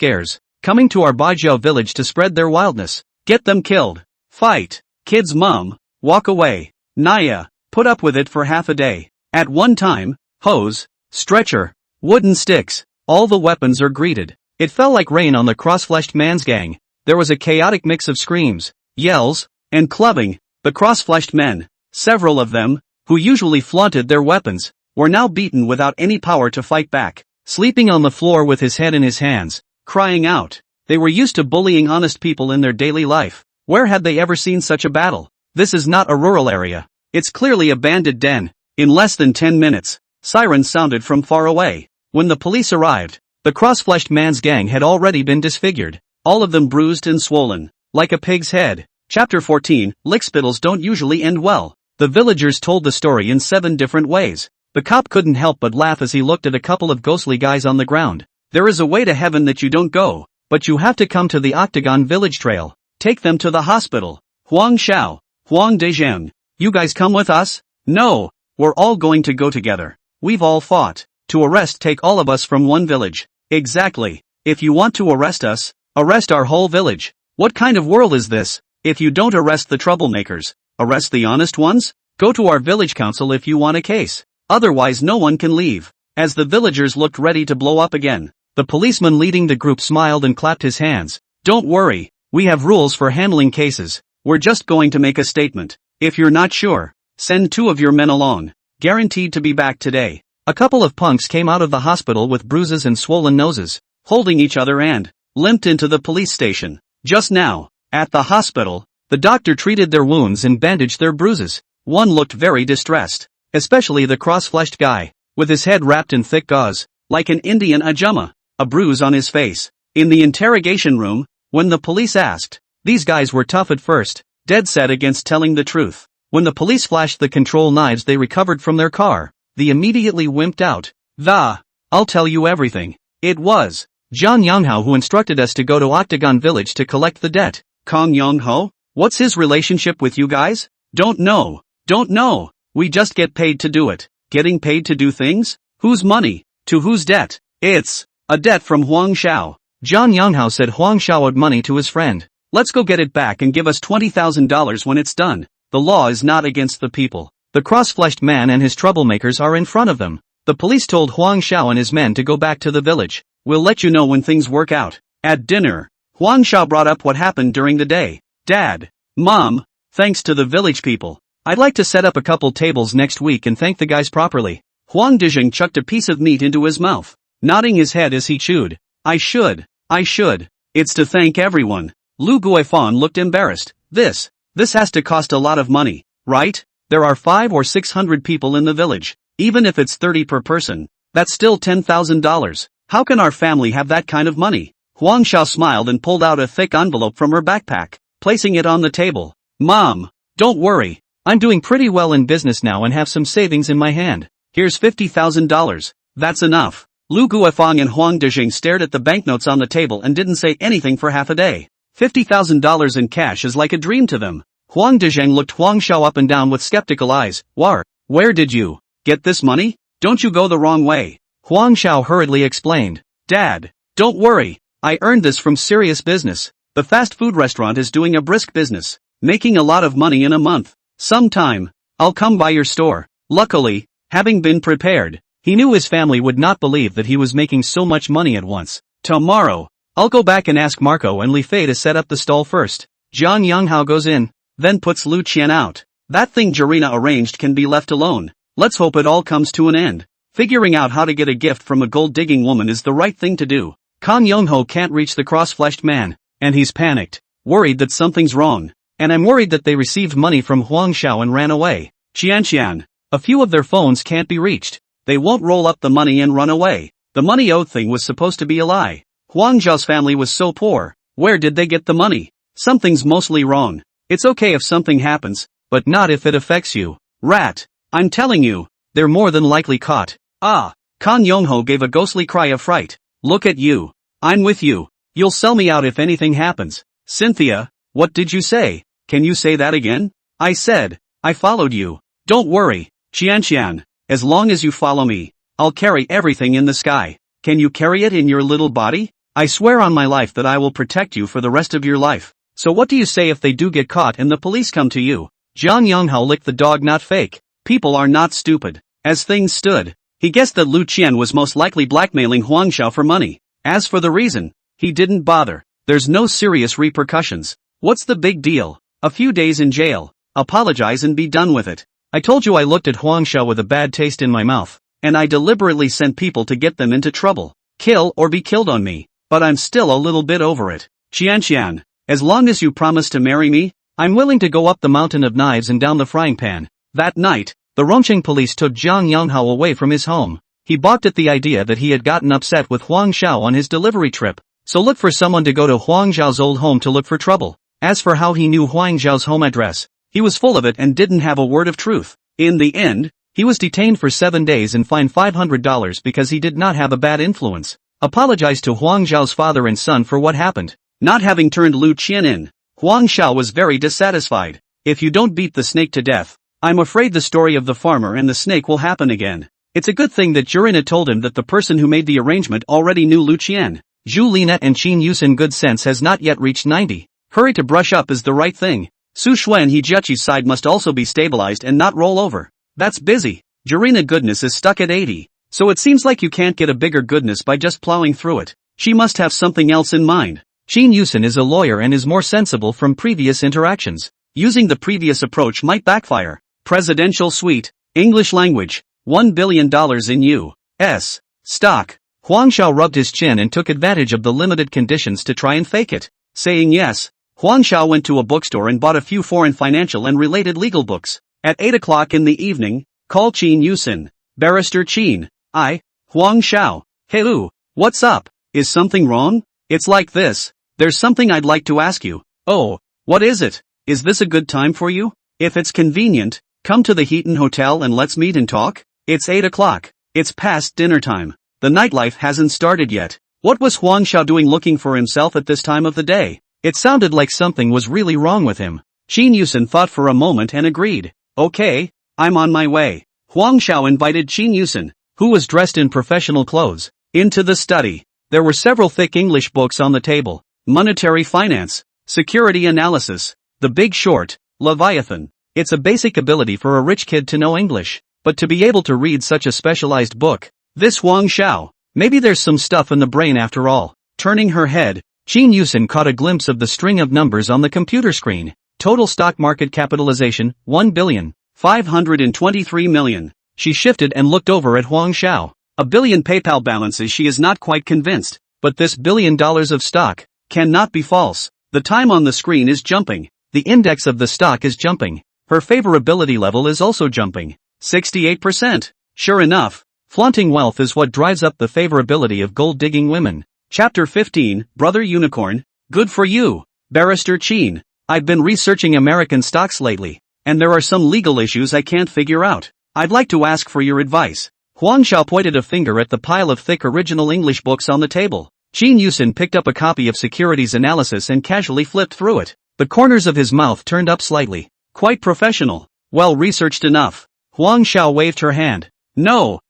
airs, coming to our Baijiao village to spread their wildness. Get them killed. Fight. Kid's mom. Walk away. Naya. Put up with it for half a day. At one time, hose, stretcher, wooden sticks, all the weapons are greeted. It fell like rain on the cross-fleshed man's gang. There was a chaotic mix of screams, yells, and clubbing. The cross-fleshed men, several of them, who usually flaunted their weapons, were now beaten without any power to fight back, sleeping on the floor with his head in his hands, crying out. They were used to bullying honest people in their daily life. Where had they ever seen such a battle? This is not a rural area. It's clearly a bandit den. In less than 10 minutes, sirens sounded from far away. When the police arrived, the cross-fleshed man's gang had already been disfigured, all of them bruised and swollen, like a pig's head. Chapter 14, Lickspittles don't usually end well. The villagers told the story in 7 different ways. The cop couldn't help but laugh as he looked at a couple of ghostly guys on the ground. There is a way to heaven that you don't go, but you have to come to the Octagon Village Trail. Take them to the hospital. Huang Xiao, Huang Dijing, you guys come with us? No, we're all going to go together. We've all fought. To arrest take all of us from one village. Exactly. If you want to arrest us, arrest our whole village. What kind of world is this? If you don't arrest the troublemakers, arrest the honest ones? Go to our village council if you want a case. Otherwise no one can leave. As the villagers looked ready to blow up again, the policeman leading the group smiled and clapped his hands. Don't worry, we have rules for handling cases. We're just going to make a statement. If you're not sure, send 2 of your men along. Guaranteed to be back today. A couple of punks came out of the hospital with bruises and swollen noses, holding each other and limped into the police station. Just now, at the hospital, the doctor treated their wounds and bandaged their bruises. One looked very distressed, especially the cross-fleshed guy, with his head wrapped in thick gauze, like an Indian ajama, a bruise on his face. In the interrogation room, when the police asked, these guys were tough at first, dead set against telling the truth. When the police flashed the control knives they recovered from their car, they immediately wimped out. I'll tell you everything. It was John Younghao who instructed us to go to Octagon Village to collect the debt. Kong Younghao? What's his relationship with you guys? Don't know. We just get paid to do it. Getting paid to do things? Whose money? To whose debt? It's a debt from Huang Xiao. John Younghao said Huang Xiao owed money to his friend. Let's go get it back and give us $20,000 when it's done. The law is not against the people. The cross-fleshed man and his troublemakers are in front of them. The police told Huang Xiao and his men to go back to the village. We'll let you know when things work out. At dinner, Huang Xiao brought up what happened during the day. Dad, Mom, thanks to the village people. I'd like to set up a couple tables next week and thank the guys properly. Huang Dizheng chucked a piece of meat into his mouth, nodding his head as he chewed. I should. It's to thank everyone. Lu Guifan looked embarrassed. This has to cost a lot of money, right? There are 500 or 600 people in the village. Even if it's 30 per person, that's still $10,000. How can our family have that kind of money? Huang Xiao smiled and pulled out a thick envelope from her backpack, placing it on the table. Mom, don't worry. I'm doing pretty well in business now and have some savings in my hand. Here's $50,000. That's enough. Lu Guifang and Huang Dizheng stared at the banknotes on the table and didn't say anything for half a day. $50,000 in cash is like a dream to them. Huang Dizheng looked Huang Xiao up and down with skeptical eyes. Where did you get this money? Don't you go the wrong way. Huang Xiao hurriedly explained. Dad, don't worry. I earned this from serious business. The fast food restaurant is doing a brisk business, making a lot of money in a month. Sometime, I'll come by your store. Luckily, having been prepared, he knew his family would not believe that he was making so much money at once. Tomorrow, I'll go back and ask Marco and Li Fei to set up the stall first. John Younghao goes in, then puts Lu Qian out. That thing Jarina arranged can be left alone. Let's hope it all comes to an end. Figuring out how to get a gift from a gold-digging woman is the right thing to do. Kong Youngho can't reach the cross-fleshed man, and he's panicked, worried that something's wrong. And I'm worried that they received money from Huang Xiao and ran away. Qianqian, a few of their phones can't be reached. They won't roll up the money and run away. The money owed thing was supposed to be a lie. Huang Zhao's family was so poor. Where did they get the money? Something's mostly wrong. It's okay if something happens, but not if it affects you. Rat, I'm telling you, they're more than likely caught. Kong Yongho gave a ghostly cry of fright. Look at you. I'm with you. You'll sell me out if anything happens. Cynthia, what did you say? Can you say that again? I said, I followed you. Don't worry, Qianqian, as long as you follow me, I'll carry everything in the sky. Can you carry it in your little body? I swear on my life that I will protect you for the rest of your life. So what do you say if they do get caught and the police come to you? Zhang Yonghao licked the dog, not fake. People are not stupid. As things stood, he guessed that Lu Qian was most likely blackmailing Huang Xiao for money. As for the reason, he didn't bother. There's no serious repercussions. What's the big deal? A few days in jail. Apologize and be done with it. I told you I looked at Huang Xiao with a bad taste in my mouth, and I deliberately sent people to get them into trouble. Kill or be killed on me. But I'm still a little bit over it. Qianqian, as long as you promise to marry me, I'm willing to go up the mountain of knives and down the frying pan. That night, the Rongqing police took Zhang Yonghao away from his home. He balked at the idea that he had gotten upset with Huang Xiao on his delivery trip, so looked for someone to go to Huang Xiao's old home to look for trouble. As for how he knew Huang Xiao's home address, he was full of it and didn't have a word of truth. In the end, he was detained for 7 days and fined $500 because he did not have a bad influence. Apologized to Huang Xiao's father and son for what happened. Not having turned Lu Qian in, Huang Xiao was very dissatisfied. If you don't beat the snake to death, I'm afraid the story of the farmer and the snake will happen again. It's a good thing that Jurina told him that the person who made the arrangement already knew Lucien. Zhu Lina and Qin Yusin good sense has not yet reached 90. Hurry to brush up is the right thing. Su Xuan Hejiachi's side must also be stabilized and not roll over. That's busy. Jurina goodness is stuck at 80. So it seems like you can't get a bigger goodness by just plowing through it. She must have something else in mind. Qin Yusin is a lawyer and is more sensible from previous interactions. Using the previous approach might backfire. Presidential suite, English language, $1 billion in U.S. stock. Huang Xiao rubbed his chin and took advantage of the limited conditions to try and fake it. Saying yes, Huang Xiao went to a bookstore and bought a few foreign financial and related legal books. At 8 o'clock in the evening, call Qin Yusin. Barrister Qin. Huang Xiao. Hey Lu, what's up? Is something wrong? It's like this. There's something I'd like to ask you. Oh, what is it? Is this a good time for you? If it's convenient, come to the Heaton Hotel and let's meet and talk. It's 8 o'clock. It's past dinner time. The nightlife hasn't started yet. What was Huang Xiao doing looking for himself at this time of the day? It sounded like something was really wrong with him. Qin Yusin thought for a moment and agreed. Okay, I'm on my way. Huang Xiao invited Qin Yusin, who was dressed in professional clothes, into the study. There were several thick English books on the table. Monetary finance, security analysis, The Big Short, Leviathan. It's a basic ability for a rich kid to know English, but to be able to read such a specialized book. This Huang Xiao, maybe there's some stuff in the brain after all. Turning her head, Qin Yusin caught a glimpse of the string of numbers on the computer screen. Total stock market capitalization, 1,523 million. She shifted and looked over at Huang Xiao. $1 billion PayPal balances. She is not quite convinced, but this $1 billion of stock cannot be false. The time on the screen is jumping. The index of the stock is jumping. Her favorability level is also jumping. 68%. Sure enough, flaunting wealth is what drives up the favorability of gold-digging women. Chapter 15, Brother Unicorn. Good for you, Barrister Qin. I've been researching American stocks lately, and there are some legal issues I can't figure out. I'd like to ask for your advice. Huang Xiao pointed a finger at the pile of thick original English books on the table. Qin Yusin picked up a copy of Securities Analysis and casually flipped through it. The corners of his mouth turned up slightly. Quite professional. Well researched enough. Huang Xiao waved her hand. No,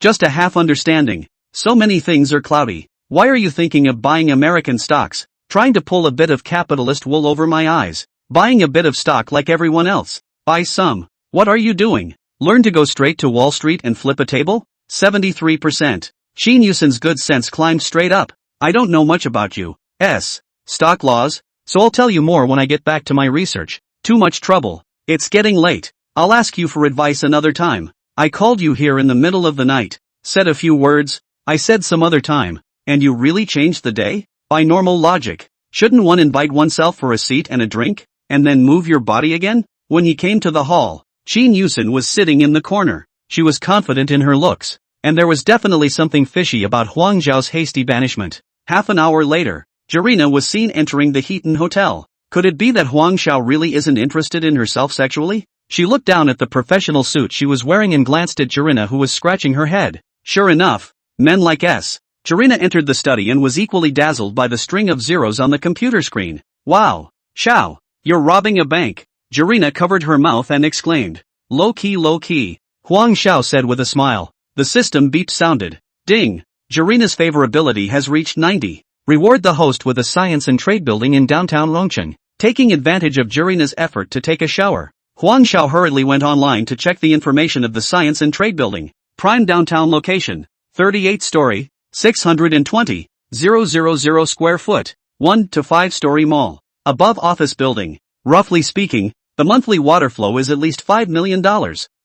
just a half understanding. So many things are cloudy. Why are you thinking of buying American stocks? Trying to pull a bit of capitalist wool over my eyes. Buying a bit of stock like everyone else. Buy some. What are you doing? Learn to go straight to Wall Street and flip a table? 73%. Qin Yusin's good sense climbed straight up. I don't know much about U.S. stock laws, so I'll tell you more when I get back to my research. Too much trouble. It's getting late. I'll ask you for advice another time. I called you here in the middle of the night, said a few words, I said some other time, and you really changed the day? By normal logic, shouldn't one invite oneself for a seat and a drink, and then move your body again? When he came to the hall, Qin Yusin was sitting in the corner. She was confident in her looks, and there was definitely something fishy about Huang Zhao's hasty banishment. Half an hour later, Jurina was seen entering the Heaton Hotel. Could it be that Huang Xiao really isn't interested in herself sexually? She looked down at the professional suit she was wearing and glanced at Jurina, who was scratching her head. Sure enough, men like S. Jurina entered the study and was equally dazzled by the string of zeros on the computer screen. Wow, Xiao, you're robbing a bank. Jurina covered her mouth and exclaimed. Low key, Huang Xiao said with a smile. The system beep sounded. Ding. Jurina's favorability has reached 90. Reward the host with a science and trade building in downtown Rongcheng. Taking advantage of Jurina's effort to take a shower, Huang Xiao hurriedly went online to check the information of the science and trade building. Prime downtown location. 38-story, 620,000 square foot, 1 to 5-story mall. Above office building. Roughly speaking, the monthly water flow is at least $5 million.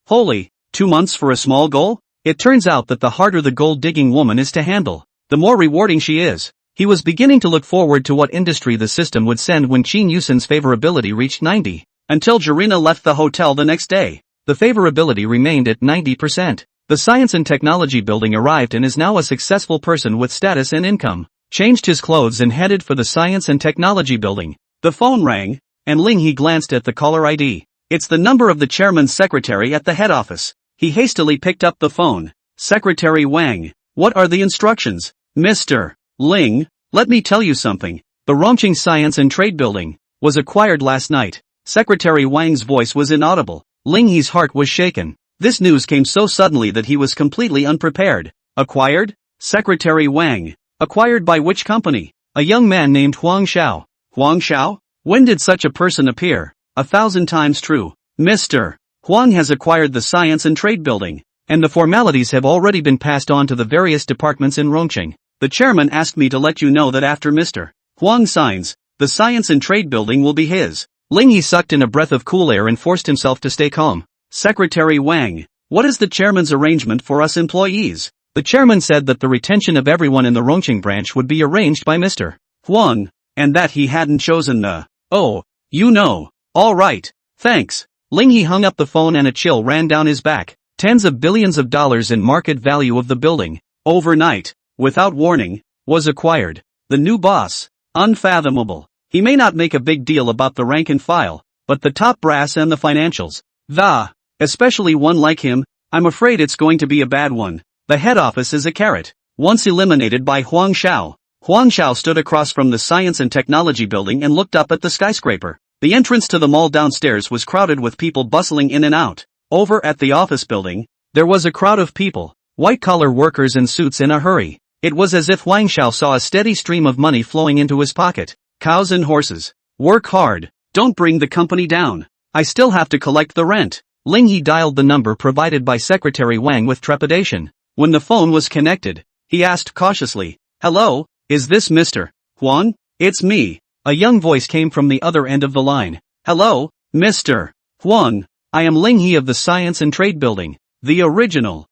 Holy, 2 months for a small goal? It turns out that the harder the gold-digging woman is to handle, the more rewarding she is. He was beginning to look forward to what industry the system would send when Qin Yusin's favorability reached 90. Until Jurina left the hotel the next day, the favorability remained at 90%. The science and technology building arrived and is now a successful person with status and income. Changed his clothes and headed for the science and technology building. The phone rang, and Ling He glanced at the caller ID. It's the number of the chairman's secretary at the head office. He hastily picked up the phone. Secretary Wang, what are the instructions? Mr. Ling, let me tell you something. The Rongcheng Science and Trade Building was acquired last night. Secretary Wang's voice was inaudible. Ling He's heart was shaken. This news came so suddenly that he was completely unprepared. Acquired? Secretary Wang. Acquired by which company? A young man named Huang Xiao. Huang Xiao? When did such a person appear? 1,000 times true. Mr. Huang has acquired the Science and Trade Building, and the formalities have already been passed on to the various departments in Rongqing. The chairman asked me to let you know that after Mr. Huang signs, the Science and Trade Building will be his. Ling He sucked in a breath of cool air and forced himself to stay calm. Secretary Wang, what is the chairman's arrangement for us employees? The chairman said that the retention of everyone in the Rongqing branch would be arranged by Mr. Huang, and that he hadn't chosen the... Oh, you know. All right, thanks. Ling He hung up the phone and a chill ran down his back. Tens of billions of dollars in market value of the building, overnight, without warning, was acquired. The new boss, unfathomable. He may not make a big deal about the rank and file, but the top brass and the financials, especially one like him, I'm afraid it's going to be a bad one. The head office is a carrot. Once eliminated by Huang Xiao, Huang Xiao stood across from the Science and Technology Building and looked up at the skyscraper. The entrance to the mall downstairs was crowded with people bustling in and out. Over at the office building, there was a crowd of people, white-collar workers in suits in a hurry. It was as if Huang Xiao saw a steady stream of money flowing into his pocket. Cows and horses. Work hard. Don't bring the company down. I still have to collect the rent. Ling He dialed the number provided by Secretary Wang with trepidation. When the phone was connected, he asked cautiously, "Hello, is this Mr. Huang?" "It's me." A young voice came from the other end of the line. "Hello, Mr. Huang. I am Ling He of the Science and Trade Building, the original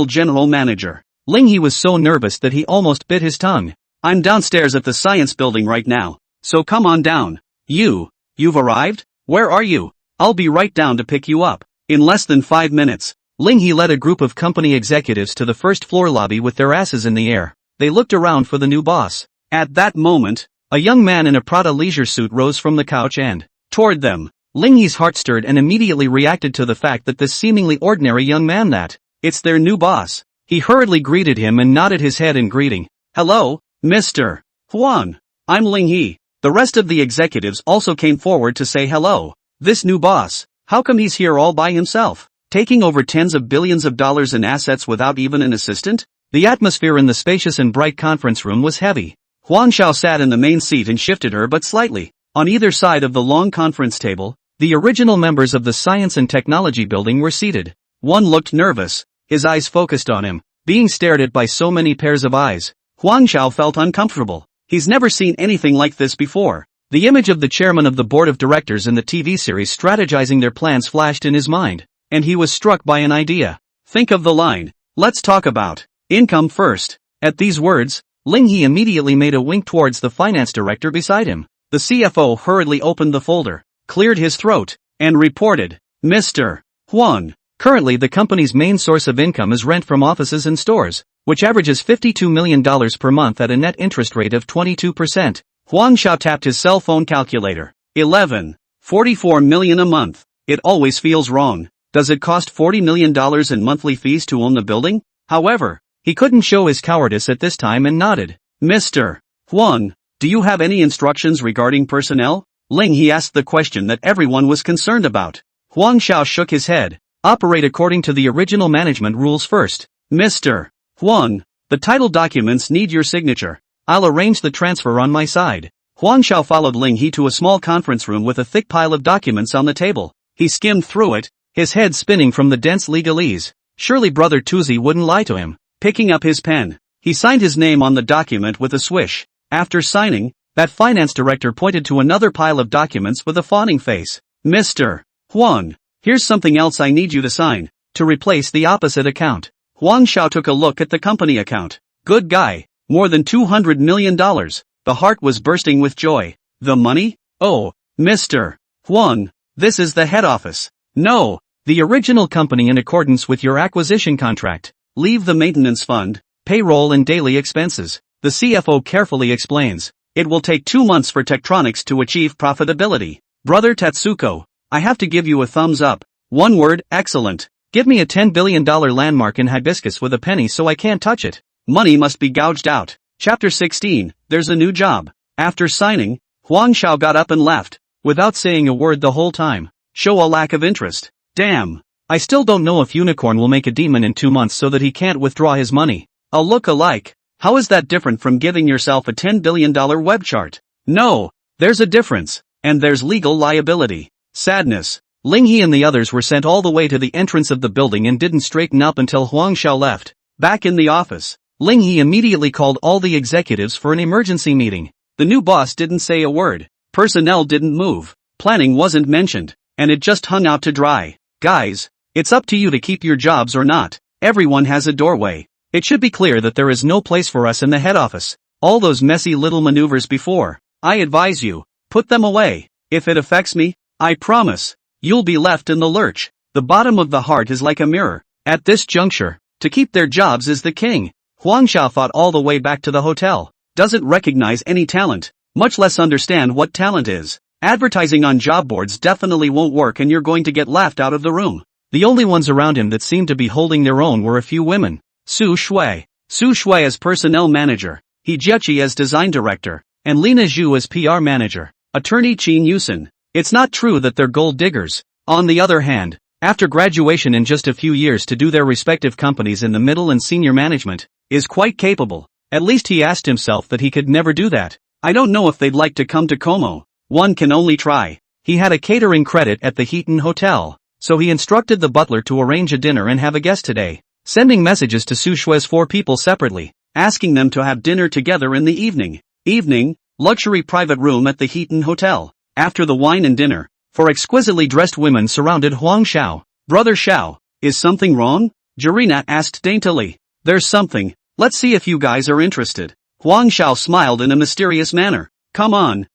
general manager." Ling He was so nervous that he almost bit his tongue. "I'm downstairs at the Science Building right now, so come on down." You've arrived? Where are you? I'll be right down to pick you up." In less than 5 minutes, Ling He led a group of company executives to the first floor lobby with their asses in the air. They looked around for the new boss. At that moment, a young man in a Prada leisure suit rose from the couch and, toward them. Ling He's heart stirred and immediately reacted to the fact that this seemingly ordinary young man it's their new boss. He hurriedly greeted him and nodded his head in greeting. "Hello, Mr. Huang. I'm Ling He." The rest of the executives also came forward to say hello. This new boss, how come he's here all by himself, taking over tens of billions of dollars in assets without even an assistant? The atmosphere in the spacious and bright conference room was heavy. Huang Xiao sat in the main seat and shifted her but slightly. On either side of the long conference table, the original members of the Science and Technology Building were seated. One looked nervous, his eyes focused on him, being stared at by so many pairs of eyes. Huang Xiao felt uncomfortable. He's never seen anything like this before. The image of the chairman of the board of directors in the TV series strategizing their plans flashed in his mind, and he was struck by an idea. Think of the line, "Let's talk about income first." At these words, Ling He immediately made a wink towards the finance director beside him. The CFO hurriedly opened the folder, cleared his throat, and reported, "Mr. Huang, currently the company's main source of income is rent from offices and stores, which averages $52 million per month at a net interest rate of 22%. Huang Xiao tapped his cell phone calculator. 44 million a month. It always feels wrong. Does it cost $40 million in monthly fees to own the building? However, he couldn't show his cowardice at this time and nodded. "Mr. Huang, do you have any instructions regarding personnel?" Ling He asked the question that everyone was concerned about. Huang Xiao shook his head. "Operate according to the original management rules first. Mr. Huang, the title documents need your signature. I'll arrange the transfer on my side." Huang Xiao followed Ling He to a small conference room with a thick pile of documents on the table. He skimmed through it, his head spinning from the dense legalese. Surely Brother Tuzi wouldn't lie to him. Picking up his pen, he signed his name on the document with a swish. After signing, that finance director pointed to another pile of documents with a fawning face. "Mr. Huang, here's something else I need you to sign, to replace the opposite account." Huang Xiao took a look at the company account. Good guy. More than $200 million. The heart was bursting with joy. The money? Oh, Mr. Huang, this is the head office. No, the original company in accordance with your acquisition contract. Leave the maintenance fund, payroll and daily expenses. The CFO carefully explains. It will take 2 months for Tektronics to achieve profitability. Brother Tatsuko, I have to give you a thumbs up. One word, excellent. Give me a $10 billion landmark in hibiscus with a penny so I can't touch it. Money must be gouged out. Chapter 16, there's a new job. After signing, Huang Xiao got up and left, without saying a word the whole time. Show a lack of interest. Damn. I still don't know if Unicorn will make a demon in 2 months so that he can't withdraw his money. A look-alike. How is that different from giving yourself a $10 billion web chart? No, there's a difference. And there's legal liability. Sadness. Ling He and the others were sent all the way to the entrance of the building and didn't straighten up until Huang Xiao left. Back in the office, Ling He immediately called all the executives for an emergency meeting. The new boss didn't say a word. Personnel didn't move. Planning wasn't mentioned. And it just hung out to dry. Guys, it's up to you to keep your jobs or not. Everyone has a doorway. It should be clear that there is no place for us in the head office. All those messy little maneuvers before. I advise you, put them away. If it affects me, I promise, you'll be left in the lurch. The bottom of the heart is like a mirror. At this juncture, to keep their jobs is the king. Huang Xiao thought all the way back to the hotel. Doesn't recognize any talent, much less understand what talent is. Advertising on job boards definitely won't work and you're going to get laughed out of the room. The only ones around him that seemed to be holding their own were a few women. Su Shui as personnel manager, He Jiechi as design director, and Lina Zhu as PR manager. Attorney Qin Yusen. It's not true that they're gold diggers. On the other hand, after graduation in just a few years to do their respective companies in the middle and senior management, is quite capable. At least he asked himself that he could never do that. I don't know if they'd like to come to Como. One can only try. He had a catering credit at the Heaton Hotel, so he instructed the butler to arrange a dinner and have a guest today, sending messages to Su Shui's 4 people separately, asking them to have dinner together in the evening. Luxury private room at the Heaton Hotel. After the wine and dinner, 4 exquisitely dressed women surrounded Huang Xiao. Brother Xiao, is something wrong? Jarina asked daintily. There's something. Let's see if you guys are interested. Huang Xiao smiled in a mysterious manner. Come on.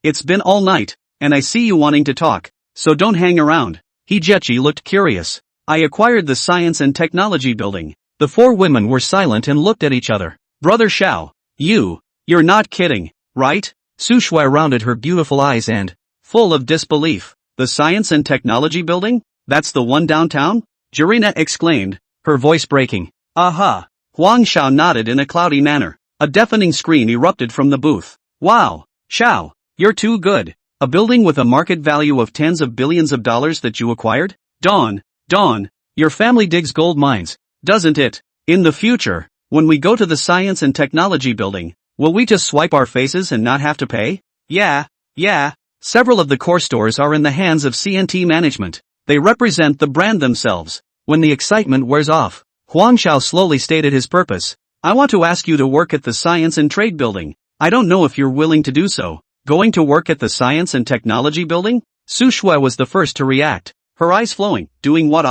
It's been all night, and I see you wanting to talk, so don't hang around. He Jiechi looked curious. I acquired the science and technology building. The 4 women were silent and looked at each other. Brother Xiao, you're not kidding, right? Su Shui rounded her beautiful eyes and, full of disbelief. The science and technology building? That's the one downtown? Jarina exclaimed, her voice breaking. Aha! Huang Xiao nodded in a cloudy manner. A deafening scream erupted from the booth. Wow! Xiao, you're too good. A building with a market value of tens of billions of dollars that you acquired? Dawn, your family digs gold mines, doesn't it? In the future, when we go to the science and technology building, will we just swipe our faces and not have to pay? Yeah. Several of the core stores are in the hands of CNT management. They represent the brand themselves. When the excitement wears off, Huang Xiao slowly stated his purpose. I want to ask you to work at the Science and Trade Building. I don't know if you're willing to do so. Going to work at the Science and Technology Building? Su Shui was the first to react, her eyes flowing. Doing what?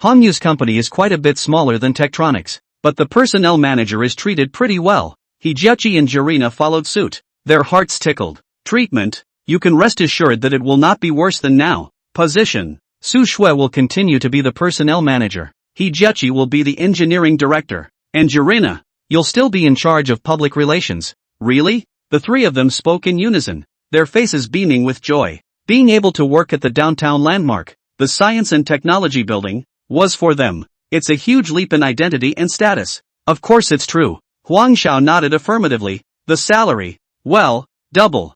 Hongyu's company is quite a bit smaller than Tektronics, but the personnel manager is treated pretty well. He Jiechi and Jarina followed suit. Their hearts tickled. Treatment? You can rest assured that it will not be worse than now. Position? Su Shui will continue to be the personnel manager. He Jiechi will be the engineering director. And Jarina, you'll still be in charge of public relations. Really? The 3 of them spoke in unison, their faces beaming with joy. Being able to work at the downtown landmark, the Science and Technology Building, was for them. It's a huge leap in identity and status. Of course it's true. Huang Xiao nodded affirmatively. The salary? Well, double?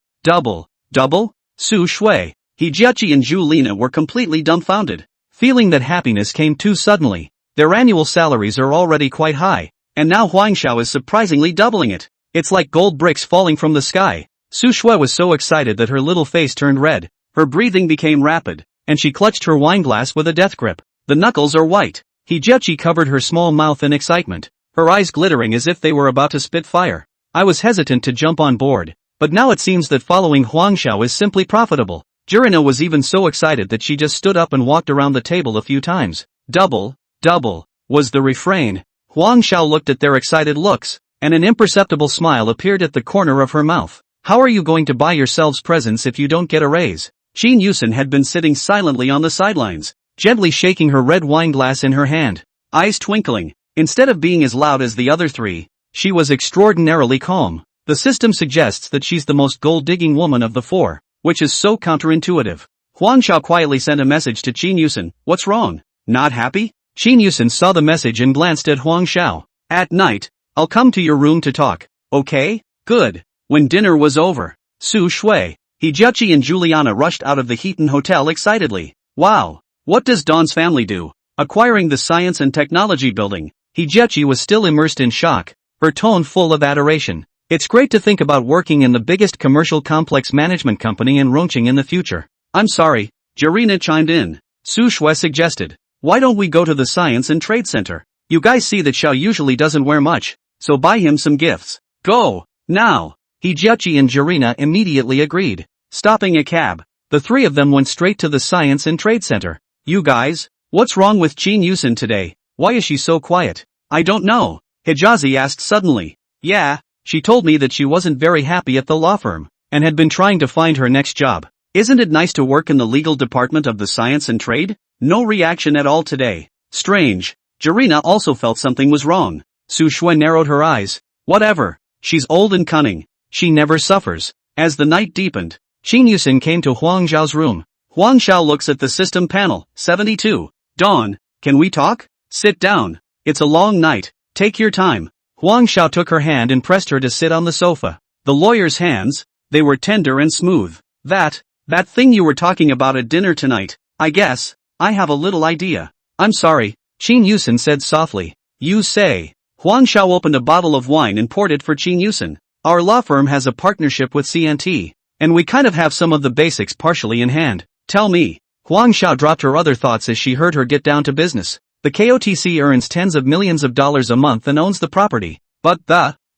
Su Shui, He Jiechi and Zhu Lina were completely dumbfounded, feeling that happiness came too suddenly. Their annual salaries are already quite high, and now Huang Xiao is surprisingly doubling it. It's like gold bricks falling from the sky. Su Shui was so excited that her little face turned red, her breathing became rapid, and she clutched her wine glass with a death grip. The knuckles are white. He Jiechi covered her small mouth in excitement, her eyes glittering as if they were about to spit fire. I was hesitant to jump on board, but now it seems that following Huang Xiao is simply profitable. Jarina was even so excited that she just stood up and walked around the table a few times. Double, was the refrain. Huang Xiao looked at their excited looks, and an imperceptible smile appeared at the corner of her mouth. How are you going to buy yourselves presents if you don't get a raise? Qin Yusen had been sitting silently on the sidelines, gently shaking her red wine glass in her hand, eyes twinkling. Instead of being as loud as the other 3, she was extraordinarily calm. The system suggests that she's the most gold-digging woman of the 4, which is so counterintuitive. Huang Xiao quietly sent a message to Qin Yusen. What's wrong? Not happy? Qin Yusen saw the message and glanced at Huang Xiao. At night, I'll come to your room to talk. Okay? Good. When dinner was over, Su Shui, He Jiechi and Juliana rushed out of the Heaton Hotel excitedly. Wow! What does Dawn's family do? Acquiring the science and technology building. Hijechi was still immersed in shock, her tone full of adoration. It's great to think about working in the biggest commercial complex management company in Rongqing in the future. I'm sorry, Jirina chimed in. Su Shui suggested. Why don't we go to the Science and Trade Center? You guys see that Xiao usually doesn't wear much, so buy him some gifts. Go, now. Hijechi and Jirina immediately agreed. Stopping a cab, the three of them went straight to the Science and Trade Center. You guys, what's wrong with Qin Yusin today? Why is she so quiet? I don't know, Hijazi asked suddenly. Yeah, she told me that she wasn't very happy at the law firm, and had been trying to find her next job. Isn't it nice to work in the legal department of the Science and Trade? No reaction at all today. Strange. Jirina also felt something was wrong. Su Shui narrowed her eyes. Whatever. She's old and cunning. She never suffers. As the night deepened, Qin Yusin came to Huang Zhao's room. Huang Zhao looks at the system panel. 72. Dawn, can we talk? Sit down. It's a long night. Take your time. Huang Zhao took her hand and pressed her to sit on the sofa. The lawyer's hands, they were tender and smooth. That thing you were talking about at dinner tonight, I guess, I have a little idea. I'm sorry, Qin Yusin said softly. You say. Huang Zhao opened a bottle of wine and poured it for Qin Yusin. Our law firm has a partnership with CNT, and we kind of have some of the basics partially in hand. Tell me. Huang Zhao dropped her other thoughts as she heard her get down to business. The KOTC earns tens of millions of dollars a month and owns the property, but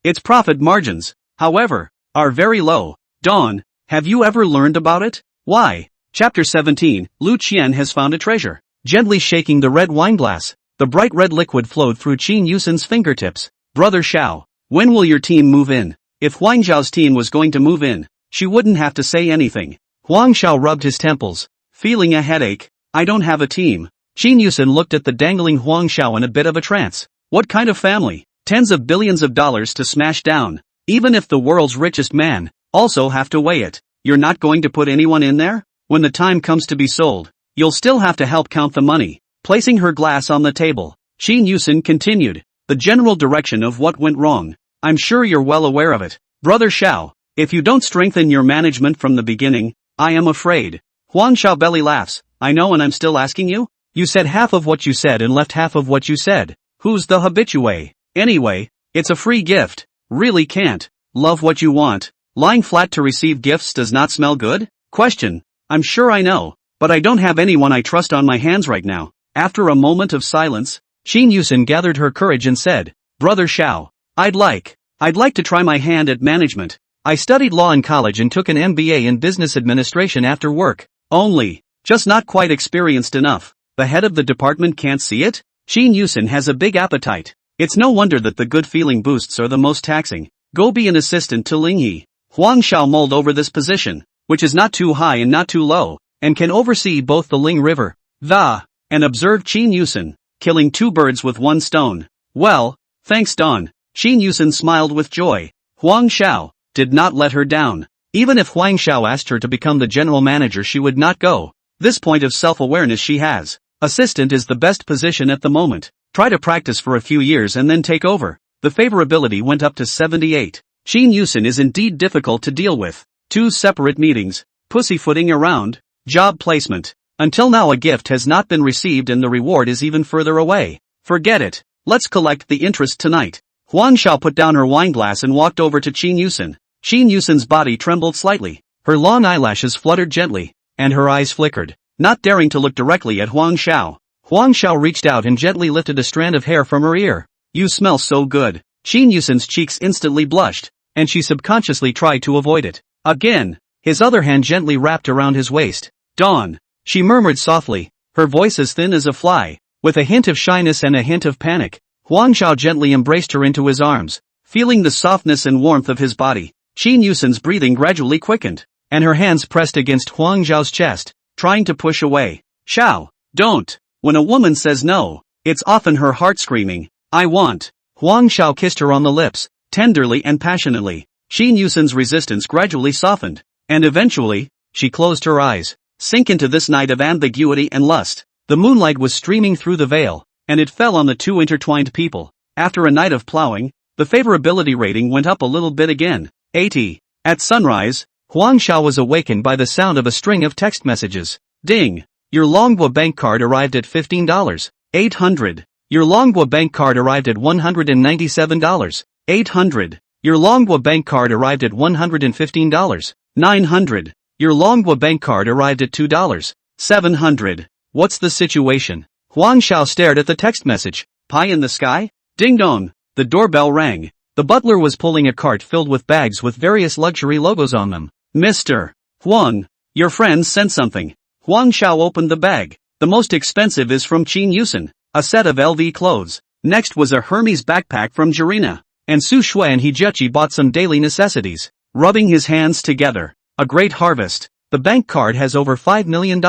its profit margins, however, are very low. Dawn, have you ever learned about it? Why? Chapter 17, Lu Qian has found a treasure. Gently shaking the red wine glass, the bright red liquid flowed through Qin Yusin's fingertips. Brother Xiao, when will your team move in? If Huang Zhao's team was going to move in, she wouldn't have to say anything. Huang Zhao rubbed his temples, feeling a headache. I don't have a team. Qin Yusin looked at the dangling Huang Zhao in a bit of a trance. What kind of family? Tens of billions of dollars to smash down. Even if the world's richest man, also have to weigh it. You're not going to put anyone in there? When the time comes to be sold, you'll still have to help count the money. Placing her glass on the table, Qin Yusin continued. The general direction of what went wrong. I'm sure you're well aware of it. Brother Xiao, if you don't strengthen your management from the beginning, I am afraid. Huang Zhao belly laughs. I know, and I'm still asking you? You said half of what you said and left half of what you said. Who's the habitué? Anyway, it's a free gift. Really can't love what you want. Lying flat to receive gifts does not smell good? Question. I'm sure I know, but I don't have anyone I trust on my hands right now. After a moment of silence, Qin Yusin gathered her courage and said, Brother Xiao, I'd like to try my hand at management. I studied law in college and took an MBA in business administration after work. Only, just not quite experienced enough. The head of the department can't see it? Qin Yusin has a big appetite. It's no wonder that the good feeling boosts are the most taxing. Go be an assistant to Lingyi. Huang Zhao mulled over this position, which is not too high and not too low, and can oversee both the Ling River, and observed Qin Yusin, killing two birds with one stone. Well, thanks Dawn. Qin Yusin smiled with joy. Huang Zhao did not let her down. Even if Huang Zhao asked her to become the general manager, she would not go. This point of self-awareness she has. Assistant is the best position at the moment. Try to practice for a few years and then take over. The favorability went up to 78. Qin Yusin is indeed difficult to deal with. 2 separate meetings, pussyfooting around, job placement. Until now a gift has not been received and the reward is even further away. Forget it. Let's collect the interest tonight. Huang Zhao put down her wineglass and walked over to Qin Yusin. Qin Yusin's body trembled slightly. Her long eyelashes fluttered gently, and her eyes flickered. Not daring to look directly at Huang Zhao, Huang Zhao reached out and gently lifted a strand of hair from her ear. You smell so good. Qin Yusin's cheeks instantly blushed, and she subconsciously tried to avoid it. Again, his other hand gently wrapped around his waist. Dawn, she murmured softly, her voice as thin as a fly, with a hint of shyness and a hint of panic. Huang Zhao gently embraced her into his arms, feeling the softness and warmth of his body. Qin Yusin's breathing gradually quickened, and her hands pressed against Huang Zhao's chest, trying to push away. Xiao, don't. When a woman says no, it's often her heart screaming, I want. Huang Zhao kissed her on the lips, tenderly and passionately. Qin Yusin's resistance gradually softened, and eventually, she closed her eyes. Sink into this night of ambiguity and lust. The moonlight was streaming through the veil, and it fell on the two intertwined people. After a night of plowing, the favorability rating went up a little bit again. 80. At sunrise, Huang Zhao was awakened by the sound of a string of text messages. Ding! Your Longhua bank card arrived at $15. 800. Your Longhua bank card arrived at $197. 800. Your Longhua bank card arrived at $115. 900. Your Longhua bank card arrived at $2. 700. What's the situation? Huang Xiao stared at the text message. Pie in the sky? Ding dong. The doorbell rang. The butler was pulling a cart filled with bags with various luxury logos on them. Mr. Huang, your friends sent something. Huang Xiao opened the bag. The most expensive is from Qin Yusen, a set of LV clothes. Next was a Hermes backpack from Jirina. And Su Shui and Hijuchi bought some daily necessities. Rubbing his hands together. A great harvest. The bank card has over $5 million.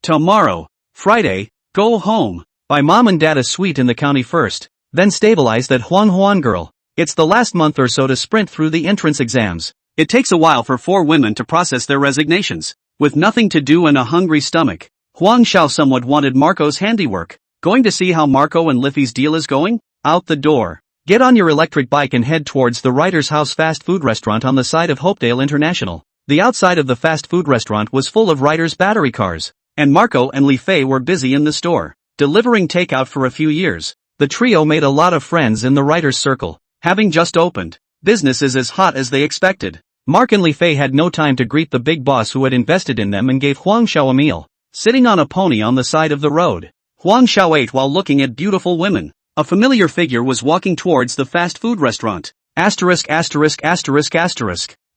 Tomorrow, Friday, go home. Buy mom and dad a suite in the county first. Then stabilize that Huan girl. It's the last month or so to sprint through the entrance exams. It takes a while for 4 women to process their resignations. With nothing to do and a hungry stomach, Huang Xiao somewhat wanted Marco's handiwork. Going to see how Marco and Liffy's deal is going? Out the door. Get on your electric bike and head towards the Writer's House fast food restaurant on the side of Hopedale International. The outside of the fast food restaurant was full of Writer's battery cars, and Marco and Li Fei were busy in the store, delivering takeout for a few years. The trio made a lot of friends in the writer's circle. Having just opened, business is as hot as they expected. Mark and Li Fei had no time to greet the big boss who had invested in them and gave Huang Xiao a meal. Sitting on a pony on the side of the road, Huang Xiao ate while looking at beautiful women. A familiar figure was walking towards the fast food restaurant. Asterisk.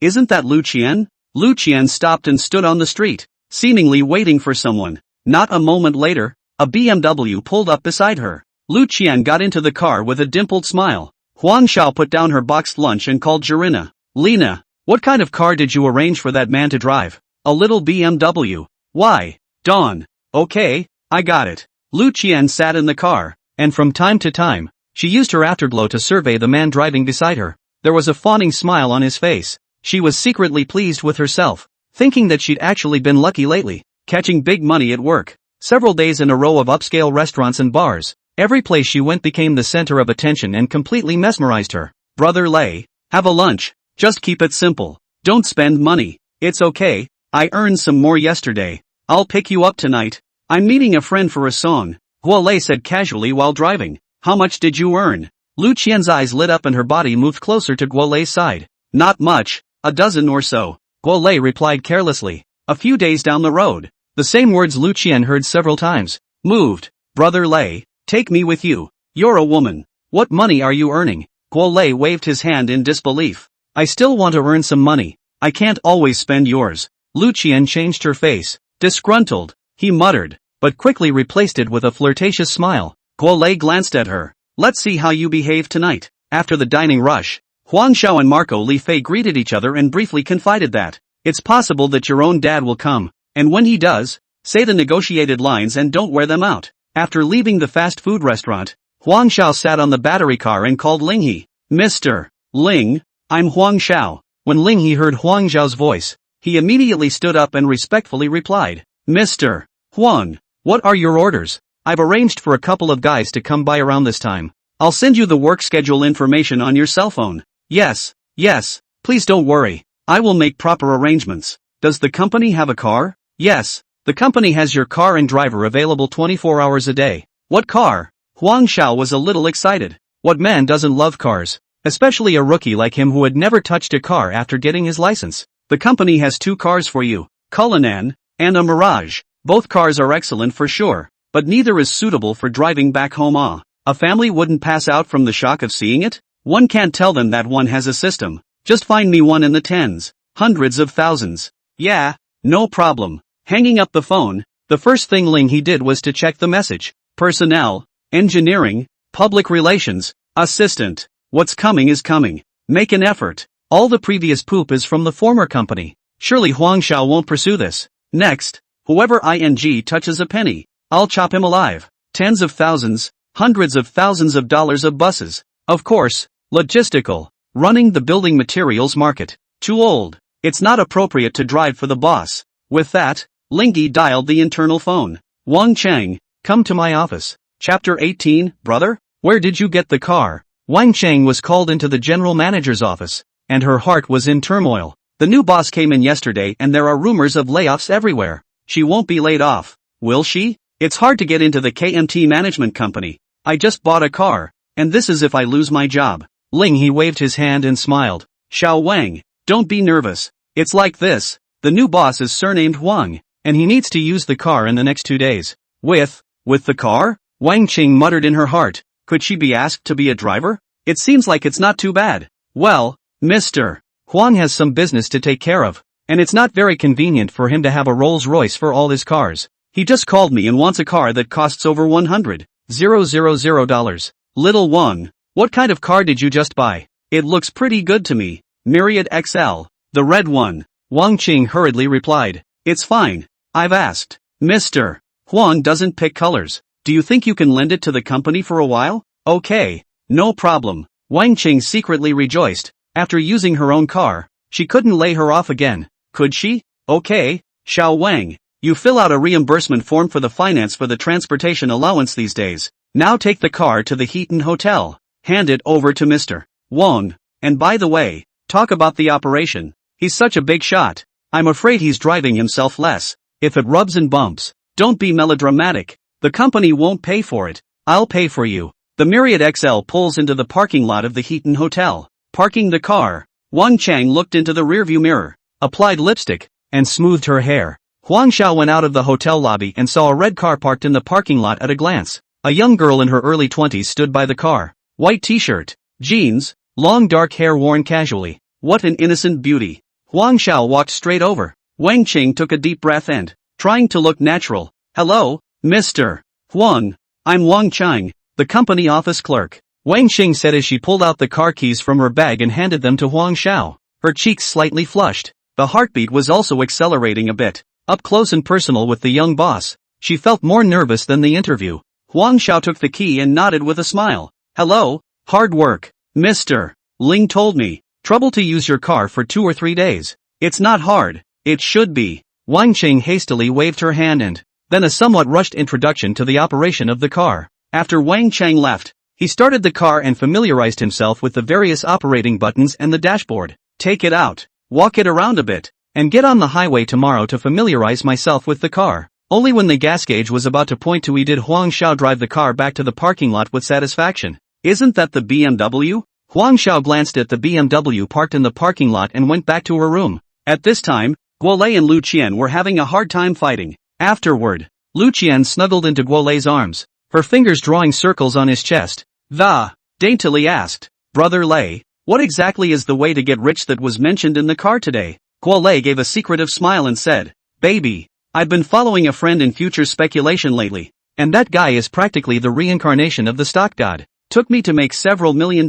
Isn't that Lu Qian? Lu Qian stopped and stood on the street, seemingly waiting for someone. Not a moment later, a BMW pulled up beside her. Lu Qian got into the car with a dimpled smile. Huang Xiao put down her boxed lunch and called Jirina. Lena, what kind of car did you arrange for that man to drive? A little BMW. Why? Dawn. Okay, I got it. Lu Qian sat in the car, and from time to time, she used her afterglow to survey the man driving beside her. There was a fawning smile on his face. She was secretly pleased with herself, thinking that she'd actually been lucky lately, catching big money at work. Several days in a row of upscale restaurants and bars. Every place she went became the center of attention and completely mesmerized her. Brother Lei, have a lunch. Just keep it simple. Don't spend money. It's okay, I earned some more yesterday. I'll pick you up tonight. I'm meeting a friend for a song, Guo Lei said casually while driving. How much did you earn? Lu Qian's eyes lit up and her body moved closer to Guo Lei's side. Not much, a dozen or so. Guo Lei replied carelessly. A few days down the road. The same words Lu Qian heard several times. Moved. Brother Lei, take me with you. You're a woman. What money are you earning? Guo Lei waved his hand in disbelief. I still want to earn some money. I can't always spend yours. Lu Qian changed her face. Disgruntled, he muttered, but quickly replaced it with a flirtatious smile. Guo Lei glanced at her. Let's see how you behave tonight. After the dining rush, Huang Xiao and Marco Li Fei greeted each other and briefly confided that it's possible that your own dad will come, and when he does, say the negotiated lines and don't wear them out. After leaving the fast food restaurant, Huang Xiao sat on the battery car and called Ling He. Mr. Ling, I'm Huang Xiao. When Ling He heard Huang Xiao's voice, he immediately stood up and respectfully replied, Mr. Huang, what are your orders? I've arranged for a couple of guys to come by around this time. I'll send you the work schedule information on your cell phone. Yes, please don't worry. I will make proper arrangements. Does the company have a car? Yes, the company has your car and driver available 24 hours a day. What car? Huang Xiao was a little excited. What man doesn't love cars? Especially a rookie like him who had never touched a car after getting his license. The company has 2 cars for you, Cullinan, and a Mirage. Both cars are excellent for sure, but neither is suitable for driving back home. A family wouldn't pass out from the shock of seeing it? One can't tell them that one has a system. Just find me one in the tens, hundreds of thousands. Yeah, no problem. Hanging up the phone, the first thing Ling He did was to check the message. Personnel, engineering, public relations, assistant. What's coming is coming. Make an effort. All the previous poop is from the former company. Surely Huang Xiao won't pursue this. Next, whoever ing touches a penny, I'll chop him alive. Tens of thousands, hundreds of thousands of dollars of buses. Of course, logistical. Running the building materials market. Too old. It's not appropriate to drive for the boss. With that, Lingyi dialed the internal phone. Wang Cheng, come to my office. Chapter 18, brother? Where did you get the car? Wang Cheng was called into the general manager's office, and her heart was in turmoil. The new boss came in yesterday and there are rumors of layoffs everywhere. She won't be laid off. Will she? It's hard to get into the KMT management company. I just bought a car, and this is if I lose my job. Ling He waved his hand and smiled. Xiao Wang, don't be nervous. It's like this. The new boss is surnamed Huang, and he needs to use the car in the next 2 days. With the car? Wang Qing muttered in her heart. Could she be asked to be a driver? It seems like it's not too bad. Well, Mr. Huang has some business to take care of, and it's not very convenient for him to have a Rolls-Royce for all his cars. He just called me and wants a car that costs over $100,000. Little Wang, what kind of car did you just buy? It looks pretty good to me. Myriad XL, the red one. Wang Qing hurriedly replied. It's fine. I've asked. Mr. Huang doesn't pick colors. Do you think you can lend it to the company for a while? Okay. No problem. Wang Qing secretly rejoiced. After using her own car, she couldn't lay her off again. Could she? Okay. Xiao Wang, you fill out a reimbursement form for the finance for the transportation allowance these days. Now take the car to the Heaton Hotel. Hand it over to Mr. Wang. And by the way, talk about the operation. He's such a big shot. I'm afraid he's driving himself less. If it rubs and bumps, don't be melodramatic. The company won't pay for it. I'll pay for you. The Myriad XL pulls into the parking lot of the Heaton Hotel. Parking the car, Wang Chang looked into the rearview mirror, applied lipstick, and smoothed her hair. Huang Xiao went out of the hotel lobby and saw a red car parked in the parking lot at a glance. A young girl in her early 20s stood by the car. White t-shirt, jeans, long dark hair worn casually. What an innocent beauty. Huang Xiao walked straight over. Wang Qing took a deep breath and, trying to look natural, hello, Mr. Huang. I'm Wang Chang, the company office clerk. Wang Qing said as she pulled out the car keys from her bag and handed them to Huang Xiao. Her cheeks slightly flushed. The heartbeat was also accelerating a bit. Up close and personal with the young boss, she felt more nervous than the interview. Huang Xiao took the key and nodded with a smile. Hello, hard work. Mr. Ling told me. Trouble to use your car for 2 or 3 days. It's not hard. It should be. Wang Qing hastily waved her hand and, then a somewhat rushed introduction to the operation of the car. After Wang Chang left, he started the car and familiarized himself with the various operating buttons and the dashboard. Take it out, walk it around a bit, and get on the highway tomorrow to familiarize myself with the car. Only when the gas gauge was about to point to E did Huang Xiao drive the car back to the parking lot with satisfaction. Isn't that the BMW? Huang Xiao glanced at the BMW parked in the parking lot and went back to her room. At this time, Guolei and Lu Qian were having a hard time fighting. Afterward, Lu Qian snuggled into Guolei's arms, her fingers drawing circles on his chest. Daintily asked, Brother Lei, what exactly is the way to get rich that was mentioned in the car today? Guolei gave a secretive smile and said, Baby, I've been following a friend in future speculation lately, and that guy is practically the reincarnation of the stock god. Took me to make several $1 million.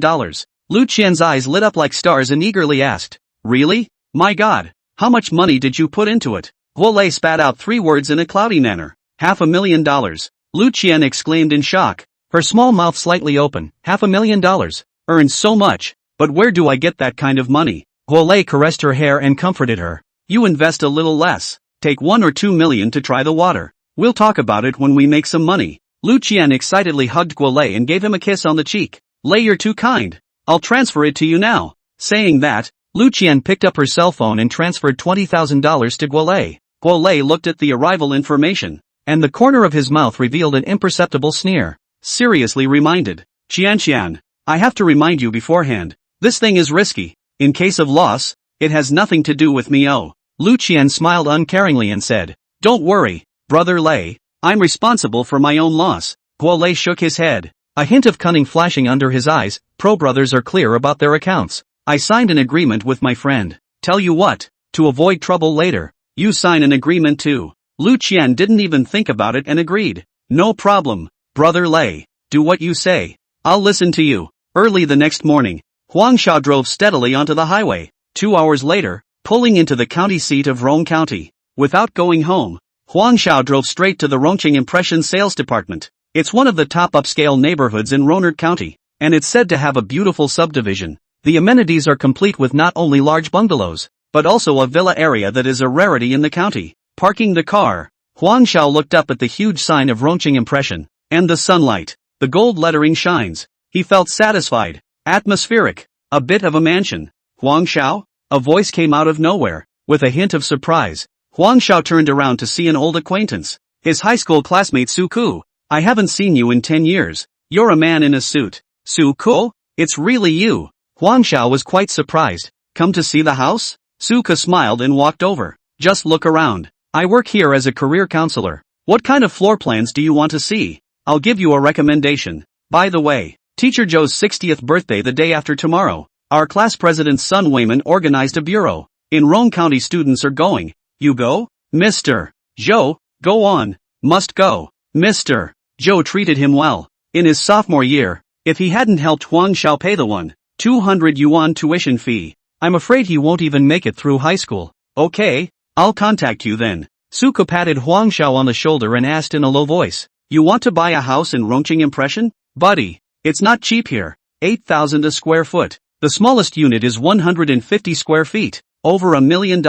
Lu Qian's eyes lit up like stars and eagerly asked, Really? My God, how much money did you put into it? Guolei spat out 3 words in a cloudy manner. $500,000. Lu Qian exclaimed in shock, her small mouth slightly open. $500,000. Earned so much, but where do I get that kind of money? Guolei caressed her hair and comforted her. You invest a little less. Take 1 or 2 million to try the water. We'll talk about it when we make some money. Lu Qian excitedly hugged Guolei and gave him a kiss on the cheek. Lei, you're too kind. I'll transfer it to you now. Saying that, Lu Qian picked up her cell phone and transferred $20,000 to Guolei. Guolei looked at the arrival information, and the corner of his mouth revealed an imperceptible sneer. Seriously reminded. Qian, I have to remind you beforehand. This thing is risky. In case of loss, it has nothing to do with me. Oh. Lu Qian smiled uncaringly and said, Don't worry, Brother Lei. I'm responsible for my own loss. Guolei shook his head, a hint of cunning flashing under his eyes. Pro brothers are clear about their accounts. I signed an agreement with my friend. Tell you what, to avoid trouble later, you sign an agreement too. Lu Qian didn't even think about it and agreed. No problem, Brother Lei. Do what you say. I'll listen to you. Early the next morning, Huang Xiao drove steadily onto the highway. 2 hours later, pulling into the county seat of Rong County. Without going home, Huang Xiao drove straight to the Rongqing Impression Sales Department. It's one of the top upscale neighborhoods in Ronert County, and it's said to have a beautiful subdivision. The amenities are complete with not only large bungalows, but also a villa area that is a rarity in the county. Parking the car, Huang Xiao looked up at the huge sign of Rongqing Impression, and the sunlight, the gold lettering shines. He felt satisfied, atmospheric, a bit of a mansion. Huang Xiao? A voice came out of nowhere, with a hint of surprise. Huang Xiao turned around to see an old acquaintance. his high school classmate Suku. I haven't seen you in 10 years. You're a man in a suit. Suko? It's really you. Huang Xiao was quite surprised. Come to see the house? Suka smiled and walked over. Just look around. I work here as a career counselor. What kind of floor plans do you want to see? I'll give you a recommendation. By the way, Teacher Joe's 60th birthday the day after tomorrow. Our class president's son Wayman organized a bureau. In Rome County students are going. You go? Mr. Joe, go on. Must go. Mr. Joe treated him well. In his sophomore year, if he hadn't helped Huang Xiao pay the 200 yuan tuition fee, I'm afraid he won't even make it through high school. Okay, I'll contact you then. Suko patted Huang Xiao on the shoulder and asked in a low voice, you want to buy a house in Rongqing Impression? Buddy, it's not cheap here. 8,000 a square foot. The smallest unit is 150 square feet. Over $1 million.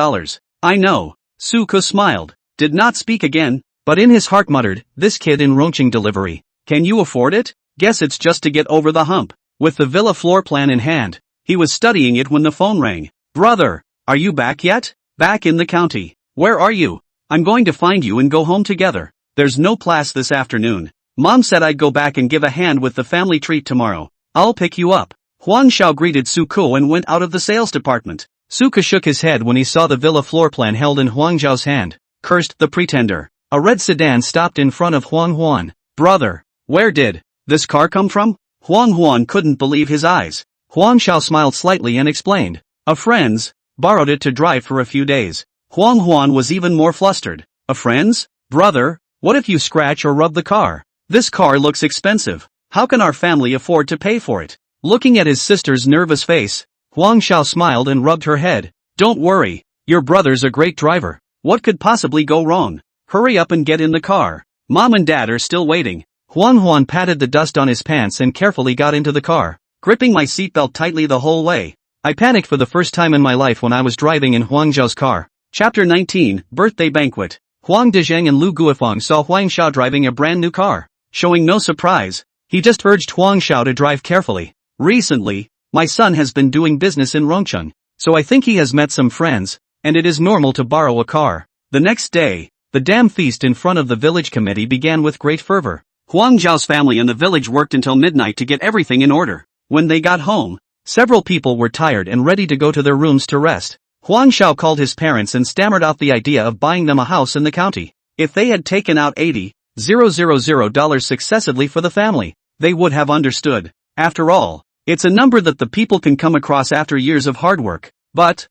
I know. Suko smiled. Did not speak again, but in his heart muttered, this kid in Rongqing delivery. Can you afford it? Guess it's just to get over the hump. With the villa floor plan in hand, he was studying it when the phone rang. Brother, are you back yet? Back in the county. Where are you? I'm going to find you and go home together. There's no class this afternoon. Mom said I'd go back and give a hand with the family treat tomorrow. I'll pick you up. Huang Xiao greeted Suko and went out of the sales department. Suko shook his head when he saw the villa floor plan held in Huang Xiao's hand. Cursed the pretender. A red sedan stopped in front of Huang Huan. Brother, where did this car come from? Huang Huan couldn't believe his eyes. Huang Xiao smiled slightly and explained. A friend's. Borrowed it to drive for a few days. Huang Huan was even more flustered. A friend's? Brother, what if you scratch or rub the car? This car looks expensive. How can our family afford to pay for it? Looking at his sister's nervous face, Huang Xiao smiled and rubbed her head. Don't worry, your brother's a great driver. What could possibly go wrong? Hurry up and get in the car. Mom and Dad are still waiting. Huang Huan patted the dust on his pants and carefully got into the car, gripping my seatbelt tightly the whole way. I panicked for the first time in my life when I was driving in Huang Xiao's car. Chapter 19, Birthday Banquet. Huang Dezheng and Lu Guifeng saw Huang Xiao driving a brand new car. Showing no surprise, he just urged Huang Xiao to drive carefully. Recently, my son has been doing business in Rongqing, so I think he has met some friends, and it is normal to borrow a car. The next day, the dam feast in front of the village committee began with great fervor. Huang Zhao's family and the village worked until midnight to get everything in order. When they got home, several people were tired and ready to go to their rooms to rest. Huang Xiao called his parents and stammered out the idea of buying them a house in the county. If they had taken out $80,000 successively for the family, they would have understood. After all, it's a number that the people can come across after years of hard work. But,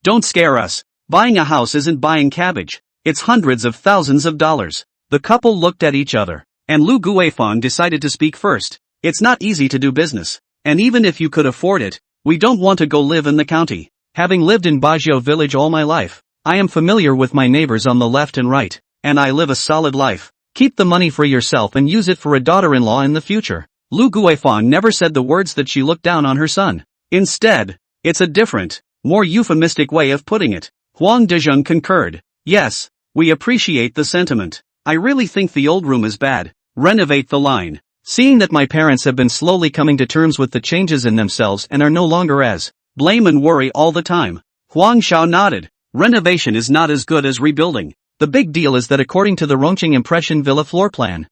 don't scare us. Buying a house isn't buying cabbage. It's hundreds of thousands of dollars. The couple looked at each other, and Lu Guifeng decided to speak first. It's not easy to do business, and even if you could afford it, we don't want to go live in the county. Having lived in Bajio village all my life, I am familiar with my neighbors on the left and right, and I live a solid life. Keep the money for yourself and use it for a daughter-in-law in the future. Lu Guifeng never said the words that she looked down on her son. Instead, it's a different, more euphemistic way of putting it. Huang Dezheng concurred. Yes, we appreciate the sentiment. I really think the old room is bad. Renovate the line. Seeing that my parents have been slowly coming to terms with the changes in themselves and are no longer as blame and worry all the time, Huang Xiao nodded. Renovation is not as good as rebuilding. The big deal is that according to the Rongqing Impression Villa floor plan,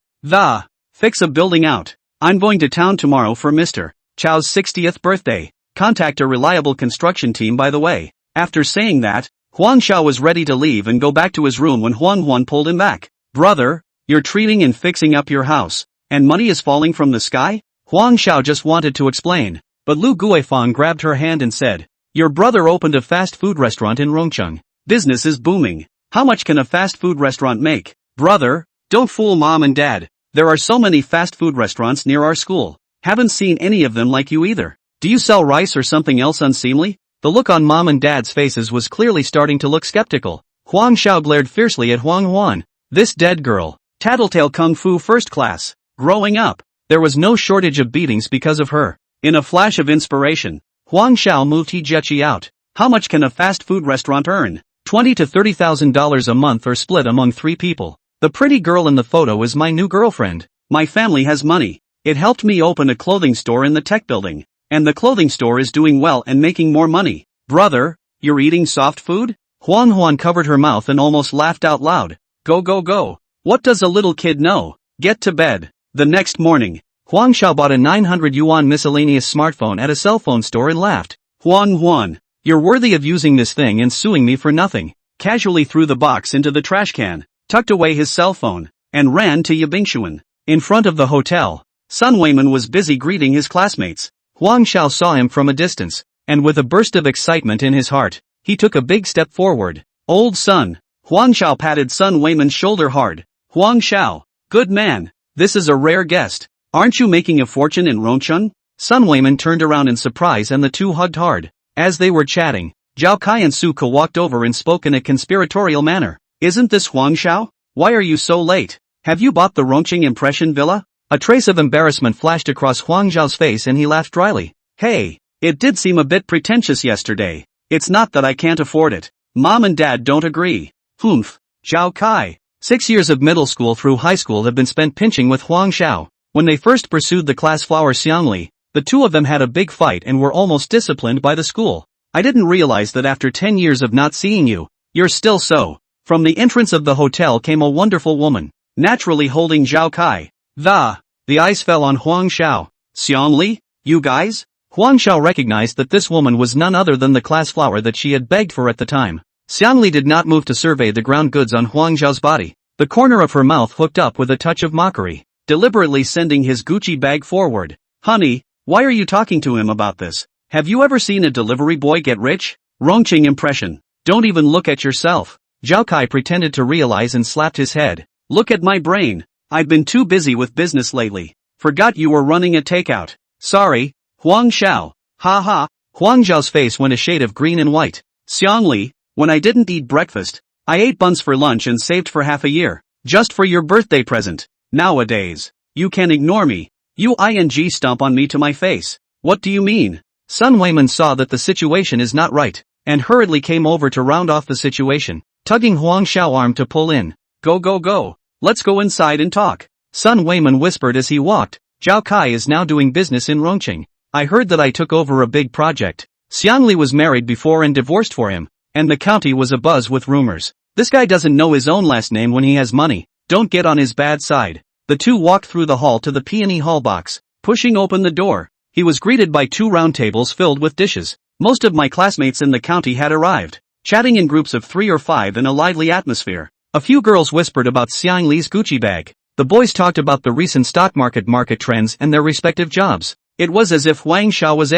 fix a building out. I'm going to town tomorrow for Mr. Chao's 60th birthday. Contact a reliable construction team by the way. After saying that, Huang Xiao was ready to leave and go back to his room when Huang Huan pulled him back. Brother, you're treating and fixing up your house, and money is falling from the sky? Huang Xiao just wanted to explain, but Lu Guifeng grabbed her hand and said, your brother opened a fast food restaurant in Rongqing. Business is booming. How much can a fast food restaurant make? Brother, don't fool mom and dad. There are so many fast food restaurants near our school. Haven't seen any of them like you either. Do you sell rice or something else unseemly? The look on mom and dad's faces was clearly starting to look skeptical. Huang Xiao glared fiercely at Huang Huan. This dead girl. Tattletale Kung Fu first class. Growing up, there was no shortage of beatings because of her. In a flash of inspiration, Huang Xiao moved He Jiechi out. How much can a fast food restaurant earn? $20,000 to $30,000 a month or split among 3 people. The pretty girl in the photo is my new girlfriend. My family has money. It helped me open a clothing store in the tech building. And the clothing store is doing well and making more money. Brother, you're eating soft food? Huang Huan covered her mouth and almost laughed out loud. Go go go. What does a little kid know? Get to bed. The next morning, Huang Xiao bought a 900 yuan miscellaneous smartphone at a cell phone store and laughed. Huan, you're worthy of using this thing and suing me for nothing. Casually threw the box into the trash can, tucked away his cell phone, and ran to Yabingxuan. In front of the hotel, Sun Weiman was busy greeting his classmates. Huang Xiao saw him from a distance, and with a burst of excitement in his heart, he took a big step forward. Old Sun. Huang Xiao patted Sun Weiman's shoulder hard. Huang Xiao, good man, this is a rare guest. Aren't you making a fortune in Rongchun? Sun Weiman turned around in surprise and the two hugged hard. As they were chatting, Zhao Kai and Su Ke walked over and spoke in a conspiratorial manner. Isn't this Huang Xiao? Why are you so late? Have you bought the Rongqing Impression Villa? A trace of embarrassment flashed across Huang Zhao's face and he laughed dryly. Hey, it did seem a bit pretentious yesterday. It's not that I can't afford it. Mom and Dad don't agree. Humph. Zhao Kai. 6 years of middle school through high school have been spent pinching with Huang Xiao. When they first pursued the class flower Xiangli, the two of them had a big fight and were almost disciplined by the school. I didn't realize that after 10 years of not seeing you, you're still so. From the entrance of the hotel came a wonderful woman, naturally holding Zhao Kai. The eyes fell on Huang Xiao. Xiangli, you guys? Huang Xiao recognized that this woman was none other than the class flower that she had begged for at the time. Xiangli did not move to survey the ground goods on Huang Zhao's body. The corner of her mouth hooked up with a touch of mockery, deliberately sending his Gucci bag forward. Honey, why are you talking to him about this? Have you ever seen a delivery boy get rich? Rongqing Impression. Don't even look at yourself. Zhao Kai pretended to realize and slapped his head. Look at my brain. I've been too busy with business lately. Forgot you were running a takeout. Sorry, Huang Xiao. Ha ha. Huang Zhao's face went a shade of green and white. Xiangli, when I didn't eat breakfast, I ate buns for lunch and saved for half a year, just for your birthday present. Nowadays, you can ignore me. You ing stomp on me to my face. What do you mean? Sun Weiman saw that the situation is not right, and hurriedly came over to round off the situation, tugging Huang Xiao's arm to pull in. Go. Let's go inside and talk. Sun Weiman whispered as he walked. Zhao Kai is now doing business in Rongqing. I heard that I took over a big project. Xiangli was married before and divorced for him, and the county was abuzz with rumors. This guy doesn't know his own last name when he has money. Don't get on his bad side. The two walked through the hall to the peony hall box. Pushing open the door, he was greeted by 2 round tables filled with dishes. Most of my classmates in the county had arrived, chatting in groups of 3 or 5 in a lively atmosphere. A few girls whispered about Xiangli's Gucci bag. The boys talked about the recent stock market trends and their respective jobs. It was as if Huang Xiao was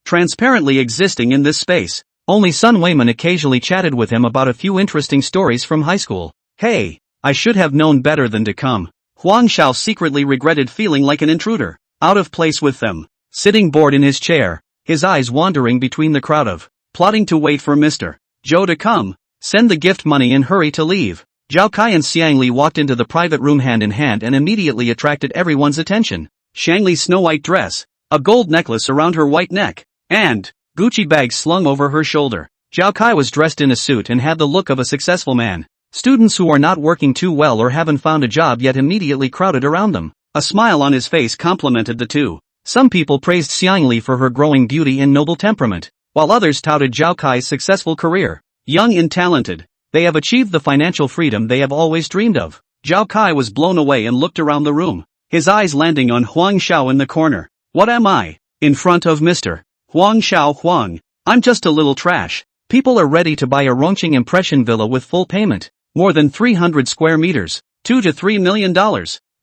transparently existing in this space. Only Sun Weiman occasionally chatted with him about a few interesting stories from high school. Hey, I should have known better than to come. Huang Xiao secretly regretted feeling like an intruder, out of place with them. Sitting bored in his chair, his eyes wandering between the crowd of, plotting to wait for Mr. Zhou to come, send the gift money and hurry to leave. Zhao Kai and Xiangli walked into the private room hand in hand and immediately attracted everyone's attention. Xiangli's snow-white dress, a gold necklace around her white neck, and Gucci bag slung over her shoulder. Zhao Kai was dressed in a suit and had the look of a successful man. Students who are not working too well or haven't found a job yet immediately crowded around them. A smile on his face complimented the two. Some people praised Xiangli for her growing beauty and noble temperament, while others touted Zhao Kai's successful career. Young and talented, they have achieved the financial freedom they have always dreamed of. Zhao Kai was blown away and looked around the room, his eyes landing on Huang Xiao in the corner. What am I? In front of Mr. Huang Xiao Huang. I'm just a little trash. People are ready to buy a Rongqing Impression Villa with full payment. More than 300 square meters. $2 to $3 million.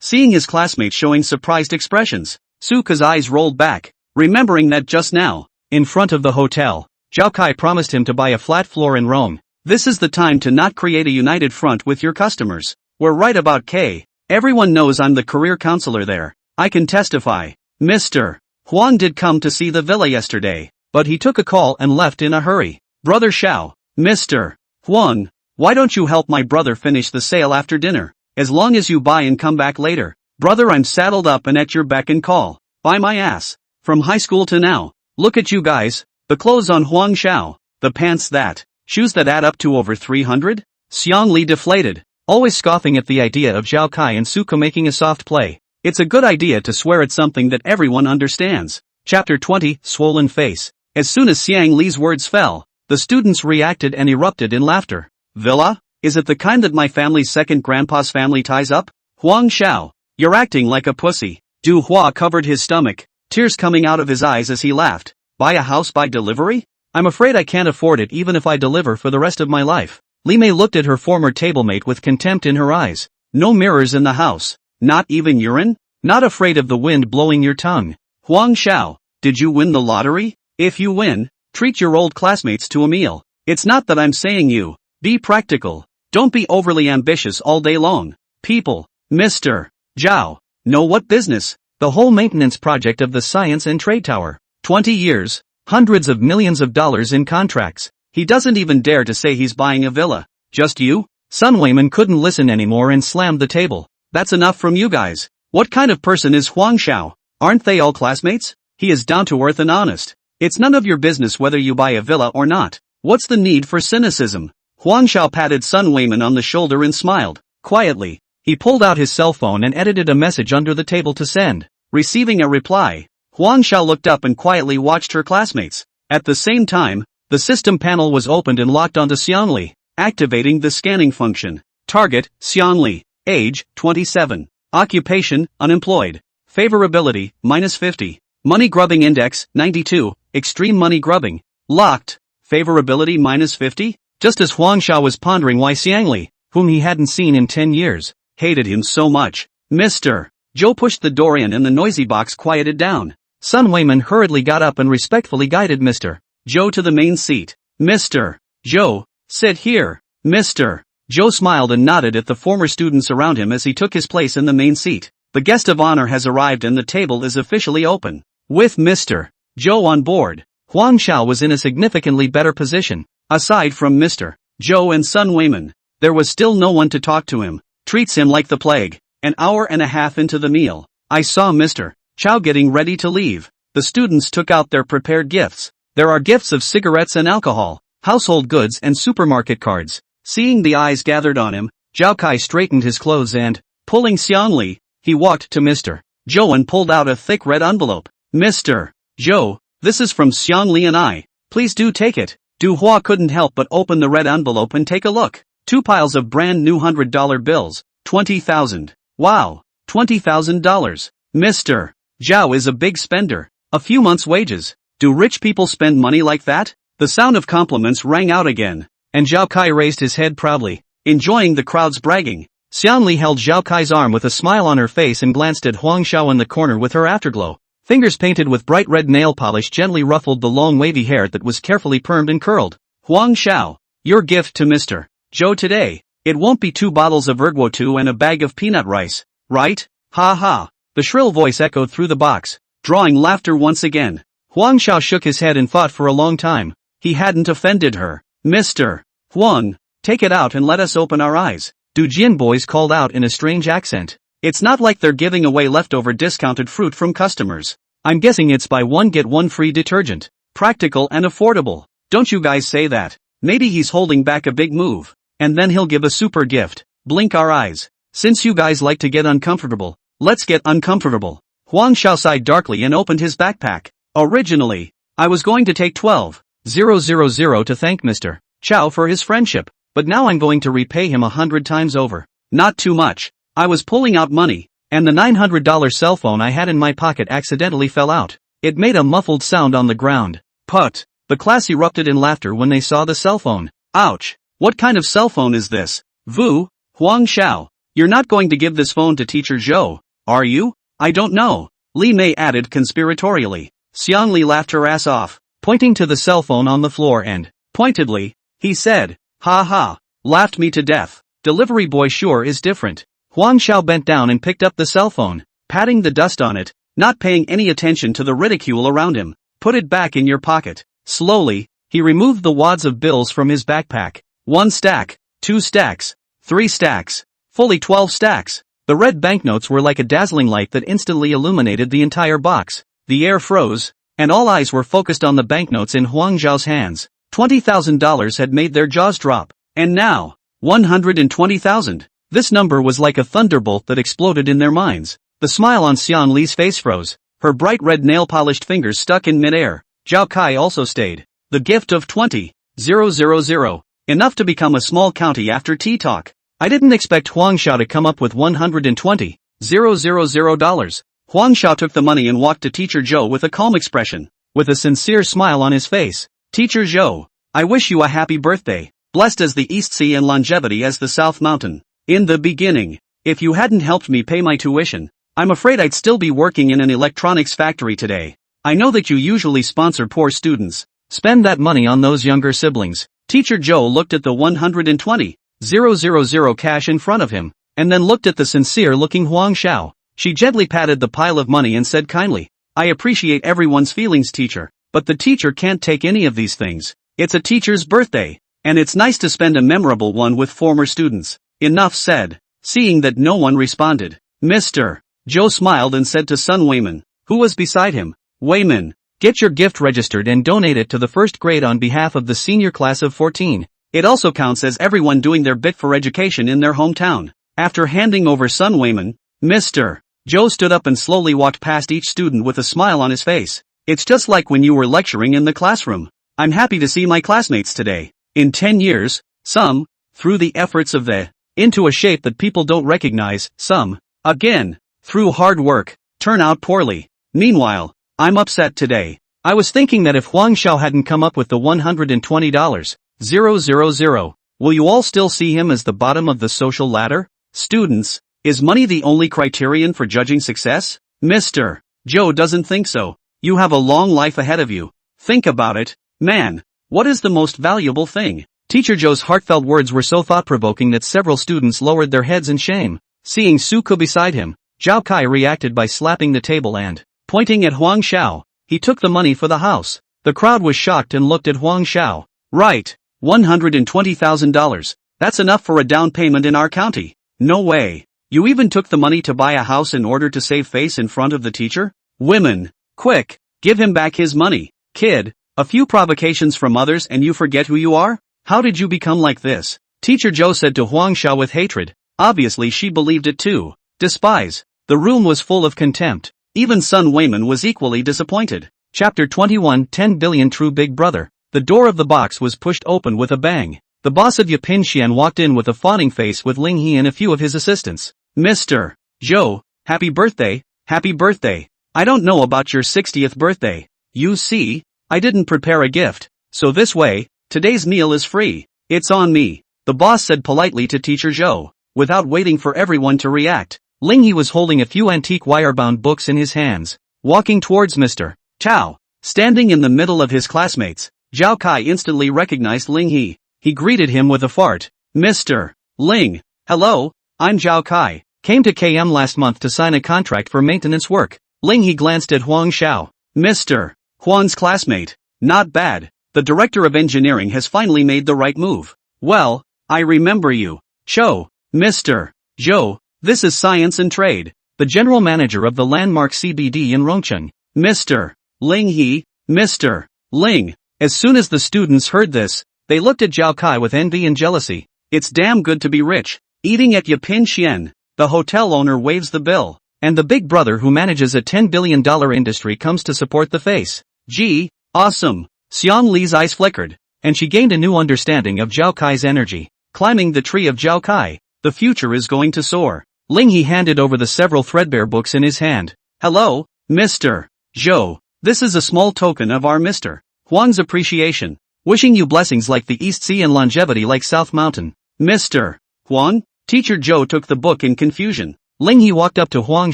Seeing his classmates showing surprised expressions, Su Ke's eyes rolled back, remembering that just now, in front of the hotel, Zhao Kai promised him to buy a flat floor in Rome. This is the time to not create a united front with your customers. We're right about K. Everyone knows I'm the career counselor there. I can testify. Mr. Huang did come to see the villa yesterday, but he took a call and left in a hurry. Brother Xiao. Mr. Huang, why don't you help my brother finish the sale after dinner? As long as you buy and come back later. Brother, I'm saddled up and at your beck and call. Buy my ass. From high school to now. Look at you guys. The clothes on Huang Xiao. The pants that. Shoes that add up to over 300? Xiangli deflated, always scoffing at the idea of Zhao Kai and Su Ke making a soft play. It's a good idea to swear at something that everyone understands. Chapter 20, Swollen Face. As soon as Xiangli's words fell, the students reacted and erupted in laughter. Villa? Is it the kind that my family's second grandpa's family ties up? Huang Xiao, you're acting like a pussy. Du Hua covered his stomach, tears coming out of his eyes as he laughed. Buy a house by delivery? I'm afraid I can't afford it even if I deliver for the rest of my life. Li Mei looked at her former tablemate with contempt in her eyes. No mirrors in the house. Not even urine? Not afraid of the wind blowing your tongue. Huang Xiao, did you win the lottery? If you win, treat your old classmates to a meal. It's not that I'm saying you. Be practical. Don't be overly ambitious all day long. People. Mr. Zhao. Know what business? The whole maintenance project of the Science and Trade Tower. 20 years. Hundreds of millions of dollars in contracts. He doesn't even dare to say he's buying a villa. Just you? Sun Weiman couldn't listen anymore and slammed the table. That's enough from you guys. What kind of person is Huang Xiao? Aren't they all classmates? He is down to earth and honest. It's none of your business whether you buy a villa or not. What's the need for cynicism? Huang Xiao patted Sun Weiman on the shoulder and smiled. Quietly, he pulled out his cell phone and edited a message under the table to send. Receiving a reply, Huang Xiao looked up and quietly watched her classmates. At the same time, the system panel was opened and locked onto Xiangli, activating the scanning function. Target, Xiangli. Age, 27. Occupation, unemployed. Favorability, -50. Money grubbing index, 92. Extreme money grubbing. Locked. Favorability -50? Just as Huang Xiao was pondering why Xiangli, whom he hadn't seen in 10 years, hated him so much. Mr. Zhou pushed the door in and the noisy box quieted down. Sun Weiman hurriedly got up and respectfully guided Mr. Zhou to the main seat. Mr. Zhou, sit here. Mr. Zhou smiled and nodded at the former students around him as he took his place in the main seat. The guest of honor has arrived and the table is officially open. With Mr. Zhou on board, Huang Xiao was in a significantly better position. Aside from Mr. Zhou and Sun Weiman, there was still no one to talk to him. Treats him like the plague. An hour and a half into the meal, I saw Mr. Chao getting ready to leave. The students took out their prepared gifts. There are gifts of cigarettes and alcohol, household goods and supermarket cards. Seeing the eyes gathered on him, Zhao Kai straightened his clothes and, pulling Xiangli, he walked to Mr. Zhou and pulled out a thick red envelope. Mr. Zhou, this is from Xiangli and I. Please do take it. Du Hua couldn't help but open the red envelope and take a look. 2 piles of brand new $100 bills, 20,000. Wow, $20,000. Mr. Zhao is a big spender. A few months' wages. Do rich people spend money like that? The sound of compliments rang out again, and Zhao Kai raised his head proudly, enjoying the crowd's bragging. Xiangli held Zhao Kai's arm with a smile on her face and glanced at Huang Xiao in the corner with her afterglow. Fingers painted with bright red nail polish gently ruffled the long wavy hair that was carefully permed and curled. Huang Xiao, your gift to Mr. Zhou today. It won't be 2 bottles of erguo and a bag of peanut rice, right? Ha ha. The shrill voice echoed through the box, drawing laughter once again. Huang Xiao shook his head and thought for a long time. He hadn't offended her. Mr. Huang, take it out and let us open our eyes. Du Jin boys called out in a strange accent. It's not like they're giving away leftover discounted fruit from customers. I'm guessing it's buy one get one free detergent. Practical and affordable. Don't you guys say that. Maybe he's holding back a big move. And then he'll give a super gift. Blink our eyes. Since you guys like to get uncomfortable, let's get uncomfortable. Huang Xiao sighed darkly and opened his backpack. Originally, I was going to take 12,000 to thank Mr. Chao for his friendship, but now I'm going to repay him 100 times over. Not too much. I was pulling out money, and the $900 cell phone I had in my pocket accidentally fell out. It made a muffled sound on the ground. Put. The class erupted in laughter when they saw the cell phone. Ouch. What kind of cell phone is this? Vu, Huang Xiao, you're not going to give this phone to Teacher Zhou, are you? I don't know. Li Mei added conspiratorially. Xiangli laughed her ass off, pointing to the cell phone on the floor and, pointedly, he said, ha ha, laughed me to death. Delivery boy sure is different. Huang Xiao bent down and picked up the cell phone, patting the dust on it, not paying any attention to the ridicule around him. Put it back in your pocket. Slowly, he removed the wads of bills from his backpack. 1 stack, 2 stacks, 3 stacks, fully 12 stacks. The red banknotes were like a dazzling light that instantly illuminated the entire box. The air froze, and all eyes were focused on the banknotes in Huang Zhao's hands. $20,000 had made their jaws drop. And now, 120,000. This number was like a thunderbolt that exploded in their minds. The smile on Xiang Li's face froze. Her bright red nail-polished fingers stuck in midair. Zhao Kai also stayed. The gift of 20,000. Enough to become a small county after tea talk. I didn't expect Huang Xiao to come up with $120,000. Huang Xiao took the money and walked to Teacher Zhou with a calm expression, with a sincere smile on his face. Teacher Zhou, I wish you a happy birthday, blessed as the East Sea and longevity as the South Mountain. In the beginning, if you hadn't helped me pay my tuition, I'm afraid I'd still be working in an electronics factory today. I know that you usually sponsor poor students. Spend that money on those younger siblings. Teacher Zhou looked at the $120,000 cash in front of him, and then looked at the sincere-looking Huang Xiao. She gently patted the pile of money and said kindly, I appreciate everyone's feelings, teacher, but the teacher can't take any of these things. It's a teacher's birthday, and it's nice to spend a memorable one with former students. Enough said. Seeing that no one responded, Mr. Zhou smiled and said to Sun Weiman, who was beside him, Weiman, get your gift registered and donate it to the first grade on behalf of the senior class of 14. It also counts as everyone doing their bit for education in their hometown. After handing over Sun Weiman, Mr. Zhou stood up and slowly walked past each student with a smile on his face. It's just like when you were lecturing in the classroom. I'm happy to see my classmates today. In 10 years, some, through the efforts of the, into a shape that people don't recognize, some, again, through hard work, turn out poorly. Meanwhile, I'm upset today. I was thinking that if Huang Xiao hadn't come up with the $120,000, will you all still see him as the bottom of the social ladder? Students, is money the only criterion for judging success? Mr. Zhou doesn't think so. You have a long life ahead of you. Think about it, man. What is the most valuable thing? Teacher Zhou's heartfelt words were so thought-provoking that several students lowered their heads in shame. Seeing Su Ke beside him, Zhao Kai reacted by slapping the table and, pointing at Huang Xiao, he took the money for the house. The crowd was shocked and looked at Huang Xiao. Right, $120,000. That's enough for a down payment in our county. No way. You even took the money to buy a house in order to save face in front of the teacher? Women, quick, give him back his money. Kid, a few provocations from others and you forget who you are? How did you become like this? Teacher Zhou said to Huang Xiao with hatred. Obviously she believed it too. Despise. The room was full of contempt. Even Sun Weiman was equally disappointed. Chapter 21 10 Billion True Big Brother. The door of the box was pushed open with a bang. The boss of Yapin Xian walked in with a fawning face with Ling He and a few of his assistants. Mr. Zhou, happy birthday, happy birthday. I don't know about your 60th birthday. You see, I didn't prepare a gift. So this way, today's meal is free. It's on me. The boss said politely to Teacher Zhou. Without waiting for everyone to react, Ling He was holding a few antique wire-bound books in his hands. Walking towards Mr. Chao, standing in the middle of his classmates, Zhao Kai instantly recognized Ling He. He greeted him with a fart. Mr. Ling, hello, I'm Zhao Kai. Came to KM last month to sign a contract for maintenance work. Ling He glanced at Huang Xiao. Mr. Huang's classmate. Not bad. The director of engineering has finally made the right move. Well, I remember you. Cho. Mr. Zhou, this is Science and Trade, the general manager of the landmark CBD in Rongcheng. Mr. Ling He, Mr. Ling. As soon as the students heard this, they looked at Zhao Kai with envy and jealousy. It's damn good to be rich. Eating at Yapin Xian, the hotel owner waives the bill, and the big brother who manages a $10 billion industry comes to support the face. Gee, awesome. Xiang Li's eyes flickered, and she gained a new understanding of Zhao Kai's energy. Climbing the tree of Zhao Kai, the future is going to soar. Ling He handed over the several threadbare books in his hand. Hello, Mr. Zhou. This is a small token of our Mr. Huang's appreciation. Wishing you blessings like the East Sea and longevity like South Mountain. Mr. Huang? Teacher Zhou took the book in confusion. Ling He walked up to Huang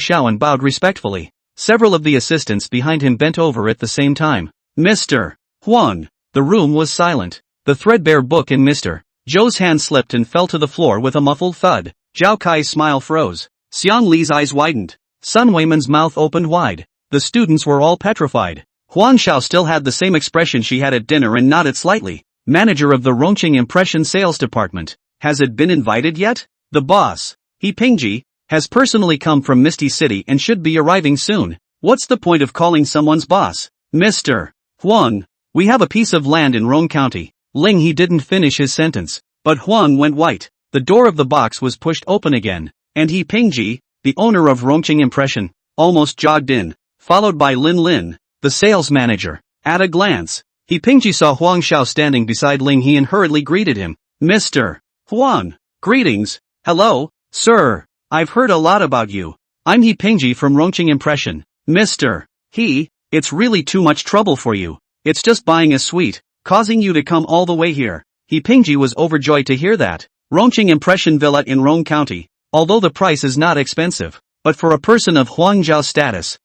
Xiao and bowed respectfully. Several of the assistants behind him bent over at the same time. Mr. Huang. The room was silent. The threadbare book in Mr. Zhou's hand slipped and fell to the floor with a muffled thud. Zhao Kai's smile froze. Xiang Li's eyes widened. Sun Weiman's mouth opened wide. The students were all petrified. Huang Xiao still had the same expression she had at dinner and nodded slightly. Manager of the Rongqing Impression Sales Department. Has it been invited yet? The boss, He Pingji, has personally come from Misty City and should be arriving soon. What's the point of calling someone's boss? Mr. Huang, we have a piece of land in Rong County. Ling He didn't finish his sentence, but Huang went white. The door of the box was pushed open again, and He Pingji, the owner of Rongqing Impression, almost jogged in, followed by Lin Lin, the sales manager. At a glance, He Pingji saw Huang Xiao standing beside Ling He and hurriedly greeted him. Mr. Huang. Greetings. Hello, sir. I've heard a lot about you. I'm He Pingji from Rongqing Impression. Mr. He, it's really too much trouble for you. It's just buying a suite, causing you to come all the way here. He Pingji was overjoyed to hear that. Rongqing Impression Villa in Rong County. Although the price is not expensive, but for a person of Huang Zhao's status,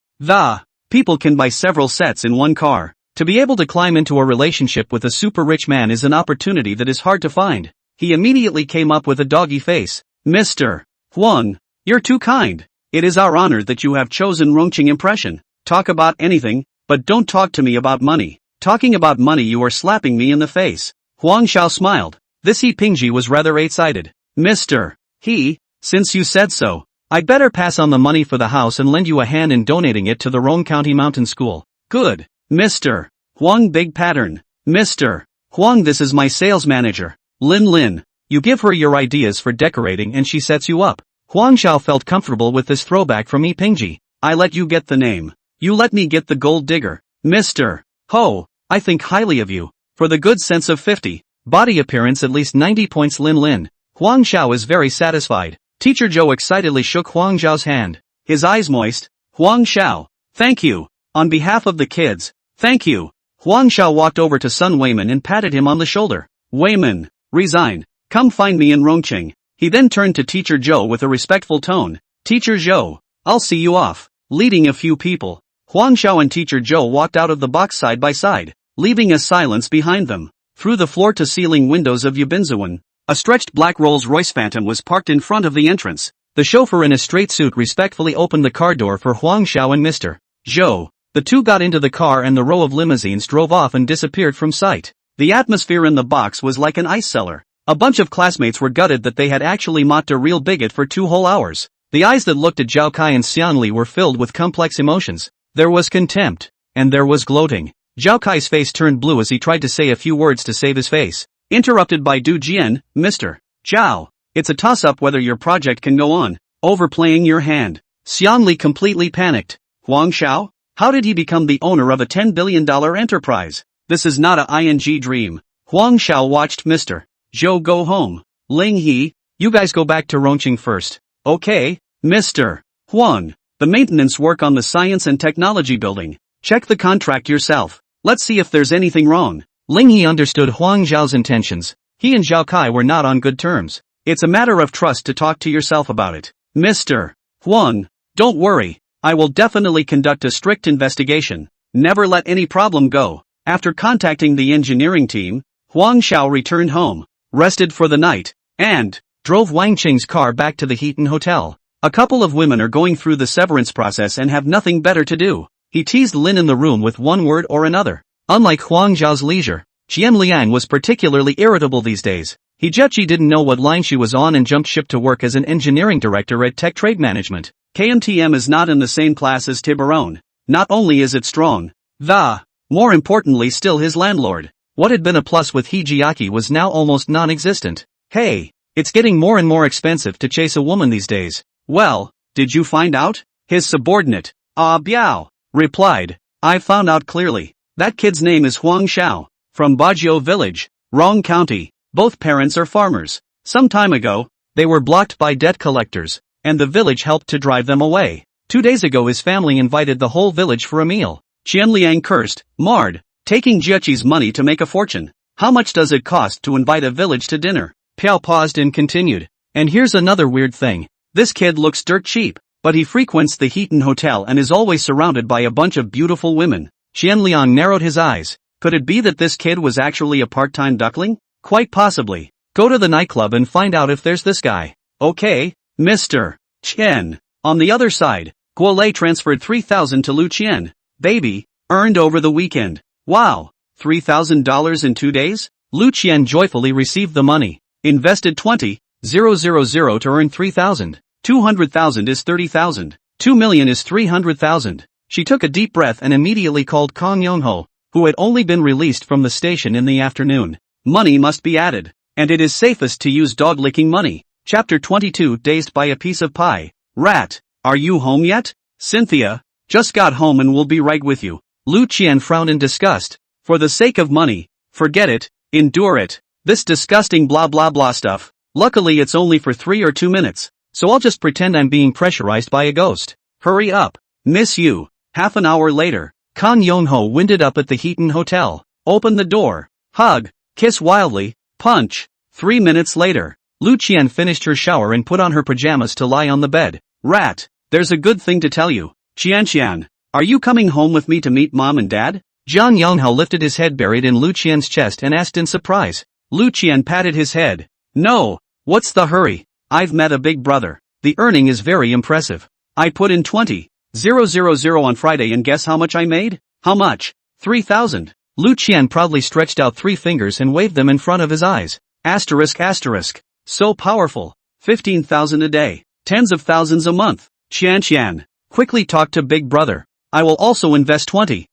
people can buy several sets in one car. To be able to climb into a relationship with a super rich man is an opportunity that is hard to find. He immediately came up with a doggy face. Mr. Huang, you're too kind. It is our honor that you have chosen Rongqing Impression. Talk about anything, but don't talk to me about money. Talking about money, you are slapping me in the face. Huang Xiao smiled. This He Pingji was rather excited. Mr. He, since you said so, I'd better pass on the money for the house and lend you a hand in donating it to the Rong County Mountain School. Good. Mr. Huang Big Pattern. Mr. Huang, this is my sales manager, Lin. You give her your ideas for decorating and she sets you up. Huang Xiao felt comfortable with this throwback from He Pingji. I let you get the name. You let me get the gold digger. Mr. Ho, I think highly of you. For the good sense of 50. Body appearance at least 90 points Lin. Huang Xiao is very satisfied. Teacher Zhou excitedly shook Huang Xiao's hand. His eyes moist. Huang Xiao. Thank you. On behalf of the kids. Thank you. Huang Xiao walked over to Sun Weiman and patted him on the shoulder. Weiman, resign. Come find me in Rongqing. He then turned to Teacher Zhou with a respectful tone. Teacher Zhou, I'll see you off. Leading a few people, Huang Xiao and Teacher Zhou walked out of the box side by side, leaving a silence behind them. Through the floor-to-ceiling windows of Yubinzuan, a stretched black Rolls-Royce Phantom was parked in front of the entrance. The chauffeur in a straight suit respectfully opened the car door for Huang Xiao and Mr. Zhou. The two got into the car and the row of limousines drove off and disappeared from sight. The atmosphere in the box was like an ice cellar. A bunch of classmates were gutted that they had actually mocked a real bigot for 2 whole hours. The eyes that looked at Zhao Kai and Xianli were filled with complex emotions. There was contempt, and there was gloating. Zhao Kai's face turned blue as he tried to say a few words to save his face. Interrupted by Du Jian. Mr. Zhao, it's a toss-up whether your project can go on. Overplaying your hand. Xianli completely panicked. Huang Xiao? How did he become the owner of a $10 billion enterprise? This is not a ing dream. Huang Xiao watched Mr. Zhou go home. Ling He, you guys go back to Rongqing first. Okay, Mr. Huang. The maintenance work on the science and technology building. Check the contract yourself. Let's see if there's anything wrong. Ling He understood Huang Zhao's intentions. He and Zhao Kai were not on good terms. It's a matter of trust to talk to yourself about it. Mr. Huang, don't worry. I will definitely conduct a strict investigation. Never let any problem go. After contacting the engineering team, Huang Xiao returned home, rested for the night, and drove Wang Qing's car back to the Heaton Hotel. A couple of women are going through the severance process and have nothing better to do. He teased Lin in the room with one word or another. Unlike Huang Zhao's leisure, Qian Liang was particularly irritable these days. He didn't know what line she was on and jumped ship to work as an engineering director at Tech Trade Management. KMTM is not in the same class as Tiburon. Not only is it strong, more importantly still his landlord. What had been a plus with Hijiaki was now almost non-existent. Hey, it's getting more and more expensive to chase a woman these days. Well, did you find out? His subordinate, Biao, replied. I found out clearly. That kid's name is Huang Xiao, from Bajio Village, Rong County. Both parents are farmers. Some time ago, they were blocked by debt collectors, and the village helped to drive them away. 2 days ago his family invited the whole village for a meal. Qian Liang cursed, marred, taking Jiaqi's money to make a fortune. How much does it cost to invite a village to dinner? Piao paused and continued. And here's another weird thing. This kid looks dirt cheap, but he frequents the Heaton Hotel and is always surrounded by a bunch of beautiful women. Qian Liang narrowed his eyes. Could it be that this kid was actually a part-time duckling? Quite possibly. Go to the nightclub and find out if there's this guy. Okay, Mr. Chen. On the other side, Guolei transferred 3,000 to Lu Qian. Baby, earned over the weekend. Wow, $3,000 in 2 days? Lu Qian joyfully received the money. Invested 20,000 to earn 3,000. 200,000 is 30,000. 2 million is 300,000. She took a deep breath and immediately called Kong Yongho, who had only been released from the station in the afternoon. Money must be added, and it is safest to use dog-licking money. Chapter 22. Dazed by a piece of pie. Rat, are you home yet? Cynthia, just got home and will be right with you. Lu Qian frowned in disgust. For the sake of money, forget it, endure it. This disgusting blah blah blah stuff. Luckily it's only for 3 or 2 minutes, so I'll just pretend I'm being pressurized by a ghost. Hurry up. Miss you. Half an hour later, Kan Yong-ho winded up at the Heaton Hotel. Open the door. Hug. Kiss wildly. Punch. 3 minutes later, Lu Qian finished her shower and put on her pajamas to lie on the bed. Rat. There's a good thing to tell you. Qian, are you coming home with me to meet mom and dad? Zhang Yonghao lifted his head buried in Lu Qian's chest and asked in surprise. Lu Qian patted his head. No. What's the hurry? I've met a big brother. The earning is very impressive. I put in 20,000 on Friday and guess how much I made? How much? 3,000. Lu Qian proudly stretched out 3 fingers and waved them in front of his eyes. Asterisk. So powerful. 15,000 a day. Tens of thousands a month. Qian. Quickly talk to big brother. I will also invest $20,000.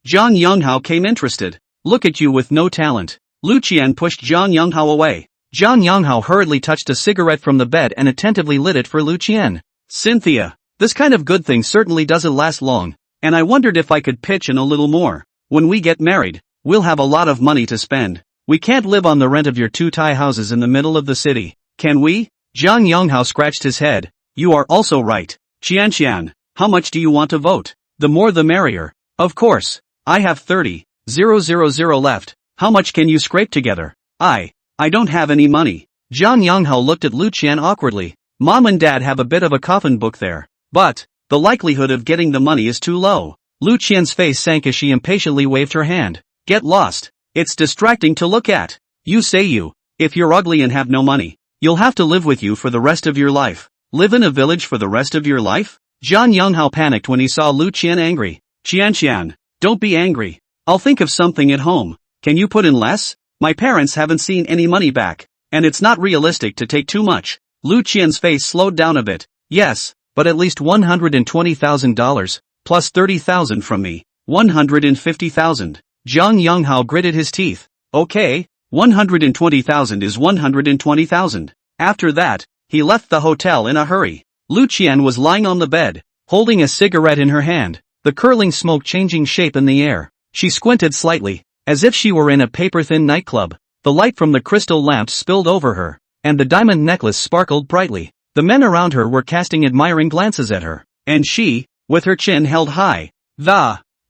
Zhang Yonghao came interested. Look at you with no talent. Lu Qian pushed Zhang Yonghao away. Zhang Yonghao hurriedly touched a cigarette from the bed and attentively lit it for Lu Qian. Cynthia, this kind of good thing certainly doesn't last long, and I wondered if I could pitch in a little more. When we get married, we'll have a lot of money to spend. We can't live on the rent of your 2 Thai houses in the middle of the city, can we? Zhang Yonghao scratched his head. You are also right. Qian, how much do you want to vote? The more the merrier. Of course. I have 30,000 left. How much can you scrape together? I don't have any money. Zhang Yonghao looked at Lu Qian awkwardly. Mom and dad have a bit of a coffin book there. But the likelihood of getting the money is too low. Lu Qian's face sank as she impatiently waved her hand. Get lost. It's distracting to look at. If you're ugly and have no money, you'll have to live with you for the rest of your life. Live in a village for the rest of your life? Zhang Yonghao panicked when he saw Lu Qian angry. Qian, don't be angry. I'll think of something at home. Can you put in less? My parents haven't seen any money back, and it's not realistic to take too much. Lu Qian's face slowed down a bit. Yes, but at least $120,000, plus 30,000 from me. 150,000. Zhang Yonghao gritted his teeth. Okay, 120,000 is 120,000. After that, he left the hotel in a hurry. Lu Qian was lying on the bed, holding a cigarette in her hand, the curling smoke changing shape in the air. She squinted slightly, as if she were in a paper-thin nightclub. The light from the crystal lamps spilled over her, and the diamond necklace sparkled brightly. The men around her were casting admiring glances at her, and she, with her chin held high,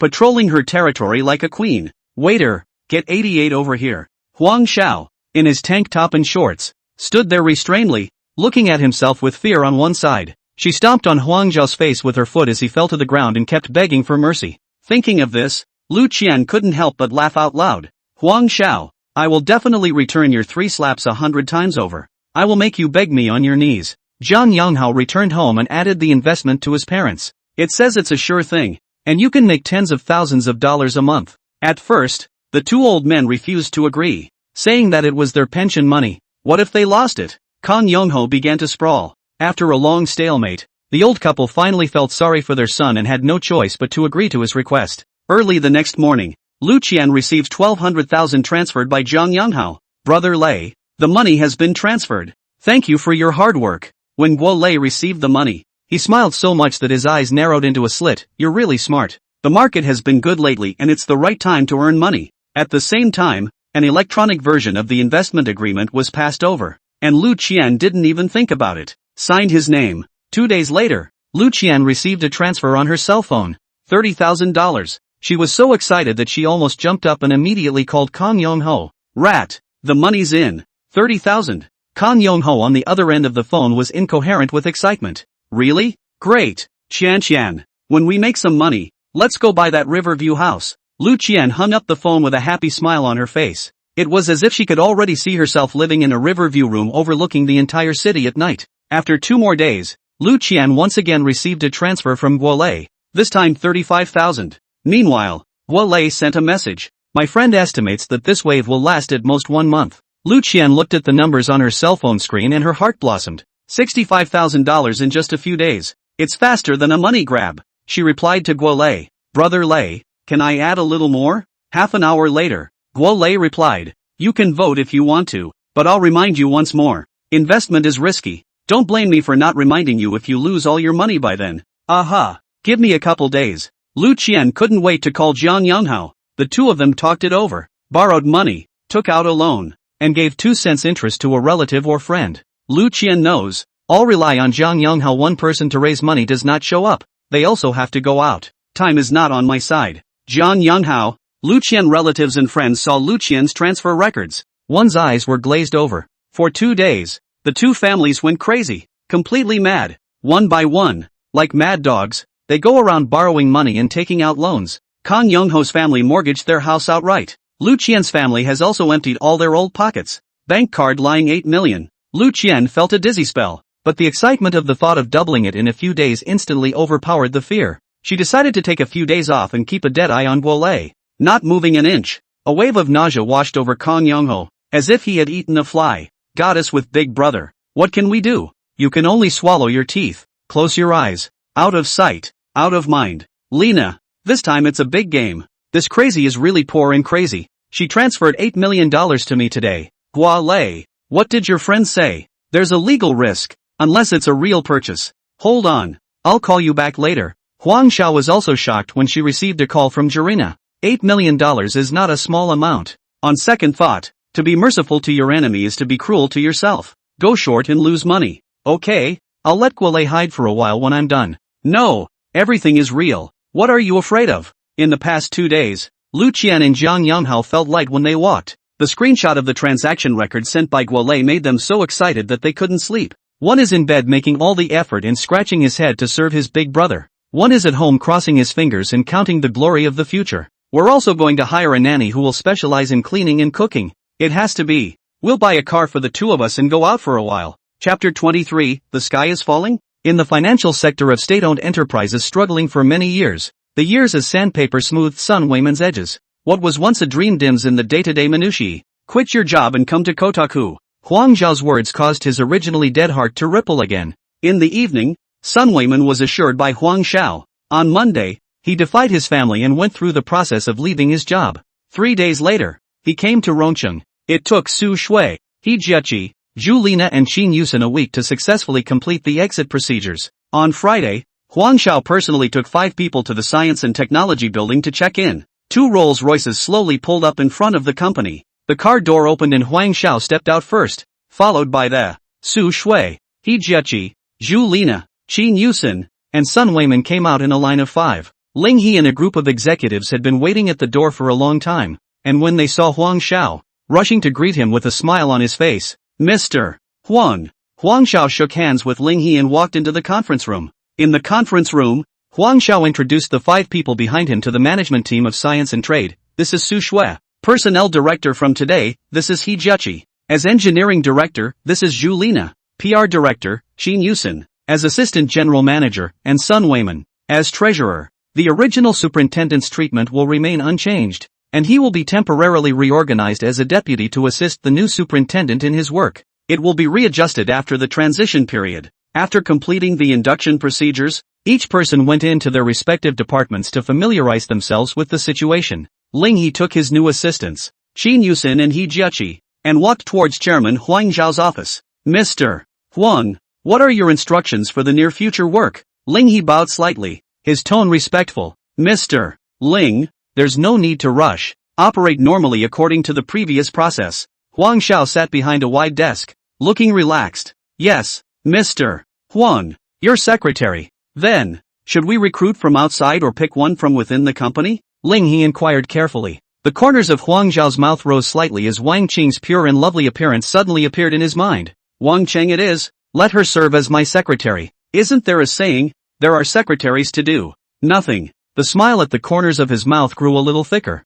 patrolling her territory like a queen. Waiter, get 88 over here. Huang Xiao, in his tank top and shorts, stood there restrainedly, looking at himself with fear on one side. She stomped on Huang Xiao's face with her foot as he fell to the ground and kept begging for mercy. Thinking of this, Lu Qian couldn't help but laugh out loud. Huang Xiao, I will definitely return your 3 slaps 100 times over. I will make you beg me on your knees. Zhang Yonghao returned home and added the investment to his parents. It says it's a sure thing, and you can make tens of thousands of dollars a month. At first, the 2 old men refused to agree, saying that it was their pension money. What if they lost it? Kan Yongho began to sprawl. After a long stalemate, the old couple finally felt sorry for their son and had no choice but to agree to his request. Early the next morning, Lu Qian received 1200,000 transferred by Zhang Yonghao. Brother Lei, the money has been transferred. Thank you for your hard work. When Guo Lei received the money, he smiled so much that his eyes narrowed into a slit. You're really smart. The market has been good lately and it's the right time to earn money. At the same time, an electronic version of the investment agreement was passed over, and Lu Qian didn't even think about it. Signed his name. 2 days later, Lu Qian received a transfer on her cell phone. $30,000. She was so excited that she almost jumped up and immediately called Kan Yong-ho. Rat, the money's in. 30,000. Kan Yong-ho on the other end of the phone was incoherent with excitement. Really? Great. Qian, when we make some money, let's go buy that Riverview house. Lu Qian hung up the phone with a happy smile on her face. It was as if she could already see herself living in a Riverview room overlooking the entire city at night. After 2 more days, Lu Qian once again received a transfer from Guo Lei, this time 35,000. Meanwhile, Guo Lei sent a message. My friend estimates that this wave will last at most 1 month. Lu Qian looked at the numbers on her cell phone screen and her heart blossomed. $65,000 in just a few days. It's faster than a money grab. She replied to Guo Lei. Brother Lei, can I add a little more? Half an hour later, Guo Lei replied. You can vote if you want to, but I'll remind you once more. Investment is risky. Don't blame me for not reminding you if you lose all your money by then. Aha. Give me a couple days. Lu Qian couldn't wait to call Jiang Yonghao. The two of them talked it over, borrowed money, took out a loan, and gave 2 cents interest to a relative or friend. Lu Qian knows, all rely on Jiang Yonghao. One person to raise money does not show up, they also have to go out. Time is not on my side. Jiang Yonghao. Lu Qian relatives and friends saw Lu Qian's transfer records. One's eyes were glazed over. For 2 days, the two families went crazy, completely mad. One by one, like mad dogs, they go around borrowing money and taking out loans. Kang Yongho's family mortgaged their house outright. Lu Qian's family has also emptied all their old pockets. Bank card lying 8 million. Lu Qian felt a dizzy spell, but the excitement of the thought of doubling it in a few days instantly overpowered the fear. She decided to take a few days off and keep a dead eye on Guolei, not moving an inch. A wave of nausea washed over Kang Yongho, as if he had eaten a fly. Goddess with big brother, what can we do? You can only swallow your teeth, close your eyes. Out of sight, out of mind. Lena, this time it's a big game. This crazy is really poor and crazy. She transferred $8 million to me today. Guolei, what did your friend say? There's a legal risk, unless it's a real purchase. Hold on, I'll call you back later. Huang Xiao was also shocked when she received a call from Jirina. $8 million is not a small amount. On second thought, to be merciful to your enemy is to be cruel to yourself. Go short and lose money. Okay, I'll let Guolei hide for a while when I'm done. No, everything is real. What are you afraid of? In the past 2 days, Lu Qian and Jiang Yonghao felt light when they walked. The screenshot of the transaction record sent by Guolei made them so excited that they couldn't sleep. One is in bed making all the effort and scratching his head to serve his big brother. One is at home crossing his fingers and counting the glory of the future. We're also going to hire a nanny who will specialize in cleaning and cooking. It has to be. We'll buy a car for the two of us and go out for a while. Chapter 23, The Sky is Falling? In the financial sector of state-owned enterprises struggling for many years, the years as sandpaper smoothed Sun Weiman's edges. What was once a dream dims in the day-to-day minutiae. Quit your job and come to Kotaku. Huang Zhao's words caused his originally dead heart to ripple again. In the evening, Sun Weiman was assured by Huang Xiao. On Monday, he defied his family and went through the process of leaving his job. 3 days later, he came to Rongcheng. It took Su Shui, He Jieqi, Zhu Lina and Qin Yusen a week to successfully complete the exit procedures. On Friday, Huang Xiao personally took 5 people to the Science and Technology building to check in. 2 Rolls-Royces slowly pulled up in front of the company. The car door opened and Huang Xiao stepped out first, followed by the Su Shui, He Jieqi, Zhu Lina, Qin Yusen, and Sun Weiman came out in a line of 5. Ling He and a group of executives had been waiting at the door for a long time, and when they saw Huang Xiao, rushing to greet him with a smile on his face, Mr. Huang. Huang Xiao shook hands with Ling He and walked into the conference room. In the conference room, Huang Xiao introduced the 5 people behind him to the management team of Science and Trade. This is Su Shui, Personnel Director from today. This is He Jieqi. As Engineering Director, this is Zhu Lina. PR Director, Qin Yusen. As Assistant General Manager, and Sun Weiman. As Treasurer. The original superintendent's treatment will remain unchanged, and he will be temporarily reorganized as a deputy to assist the new superintendent in his work. It will be readjusted after the transition period. After completing the induction procedures, each person went into their respective departments to familiarize themselves with the situation. Ling He took his new assistants, Qin Yusen and He Jieqi, and walked towards Chairman Huang Zhao's office. Mr. Huang, what are your instructions for the near future work? Ling He bowed slightly, his tone respectful. Mr. Ling, there's no need to rush. Operate normally according to the previous process. Huang Xiao sat behind a wide desk, looking relaxed. Yes, Mr. Huang, your secretary. Then, should we recruit from outside or pick one from within the company? Ling He inquired carefully. The corners of Huang Zhao's mouth rose slightly as Wang Qing's pure and lovely appearance suddenly appeared in his mind. Wang Cheng it is, let her serve as my secretary. Isn't there a saying, there are secretaries to do nothing? The smile at the corners of his mouth grew a little thicker.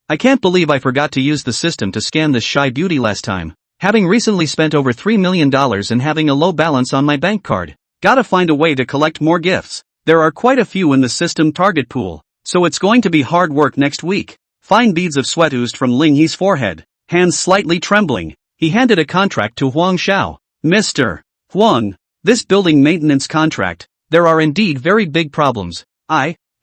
I can't believe I forgot to use the system to scan this shy beauty last time. Having recently spent over $3 million and having a low balance on my bank card. Gotta find a way to collect more gifts. There are quite a few in the system target pool, so it's going to be hard work next week. Fine beads of sweat oozed from Ling He's forehead, hands slightly trembling. He handed a contract to Huang Xiao. Mr. Huang, this building maintenance contract, there are indeed very big problems.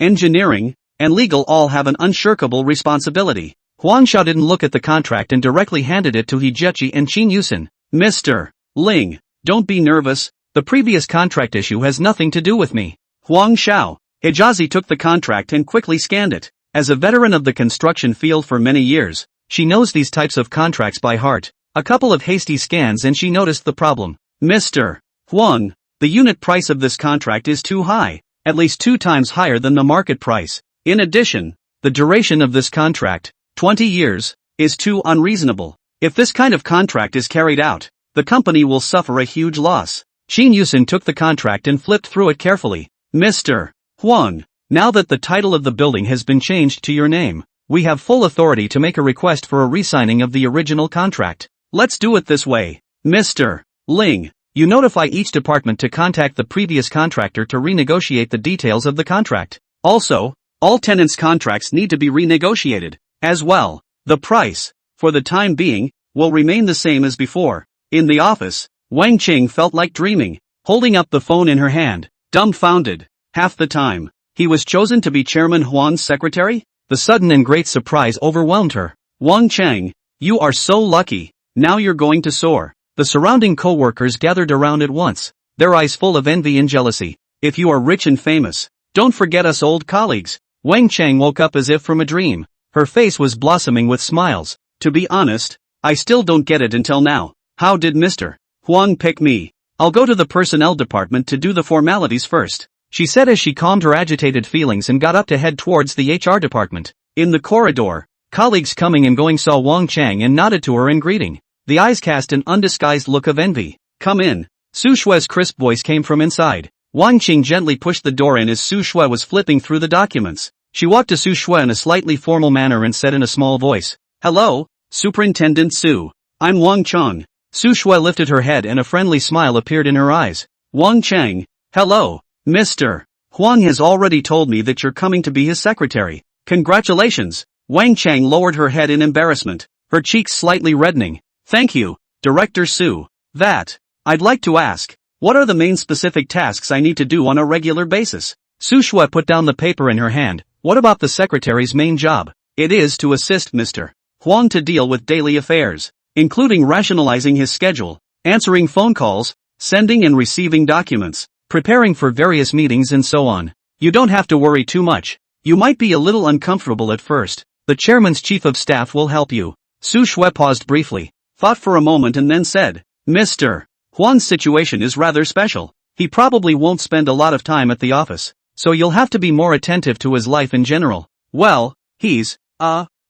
Engineering, and legal all have an unshirkable responsibility. Huang Xiao didn't look at the contract and directly handed it to He Jieqi and Qin Yusen. Mr. Ling, don't be nervous, the previous contract issue has nothing to do with me. Huang Xiao, Hijazi took the contract and quickly scanned it. As a veteran of the construction field for many years, she knows these types of contracts by heart. A couple of hasty scans and she noticed the problem. Mr. Huang, the unit price of this contract is too high, at least 2 times higher than the market price. In addition, the duration of this contract, 20 years, is too unreasonable. If this kind of contract is carried out, the company will suffer a huge loss. Shin Yusin took the contract and flipped through it carefully. Mr. Huang, now that the title of the building has been changed to your name, we have full authority to make a request for a re-signing of the original contract. Let's do it this way. Mr. Ling, you notify each department to contact the previous contractor to renegotiate the details of the contract. Also, all tenants' contracts need to be renegotiated. As well, the price, for the time being, will remain the same as before. In the office, Wang Qing felt like dreaming, holding up the phone in her hand, dumbfounded. Half the time, he was chosen to be Chairman Huang's secretary? The sudden and great surprise overwhelmed her. Wang Cheng, you are so lucky, now you're going to soar. The surrounding co-workers gathered around at once, their eyes full of envy and jealousy. If you are rich and famous, don't forget us old colleagues. Wang Cheng woke up as if from a dream. Her face was blossoming with smiles. To be honest, I still don't get it until now. How did Mr. Huang pick me? I'll go to the personnel department to do the formalities first, she said as she calmed her agitated feelings and got up to head towards the HR department. In the corridor, colleagues coming and going saw Wang Cheng and nodded to her in greeting. The eyes cast an undisguised look of envy. Come in. Su Shue's crisp voice came from inside. Wang Qing gently pushed the door in as Su Shue was flipping through the documents. She walked to Su Shue in a slightly formal manner and said in a small voice, Hello, Superintendent Su. I'm Wang Cheng. Su Shue lifted her head and a friendly smile appeared in her eyes. Wang Cheng. Hello, Mr. Huang has already told me that you're coming to be his secretary. Congratulations. Wang Cheng lowered her head in embarrassment, her cheeks slightly reddening. Thank you, Director Su. I'd like to ask, what are the main specific tasks I need to do on a regular basis? Su Shue put down the paper in her hand. What about the secretary's main job? It is to assist Mr. Huang to deal with daily affairs, including rationalizing his schedule, answering phone calls, sending and receiving documents, preparing for various meetings and so on. You don't have to worry too much. You might be a little uncomfortable at first. The chairman's chief of staff will help you. Su Shue paused briefly, thought for a moment and then said, Mr. Huang's situation is rather special. He probably won't spend a lot of time at the office, so you'll have to be more attentive to his life in general. Well, he's,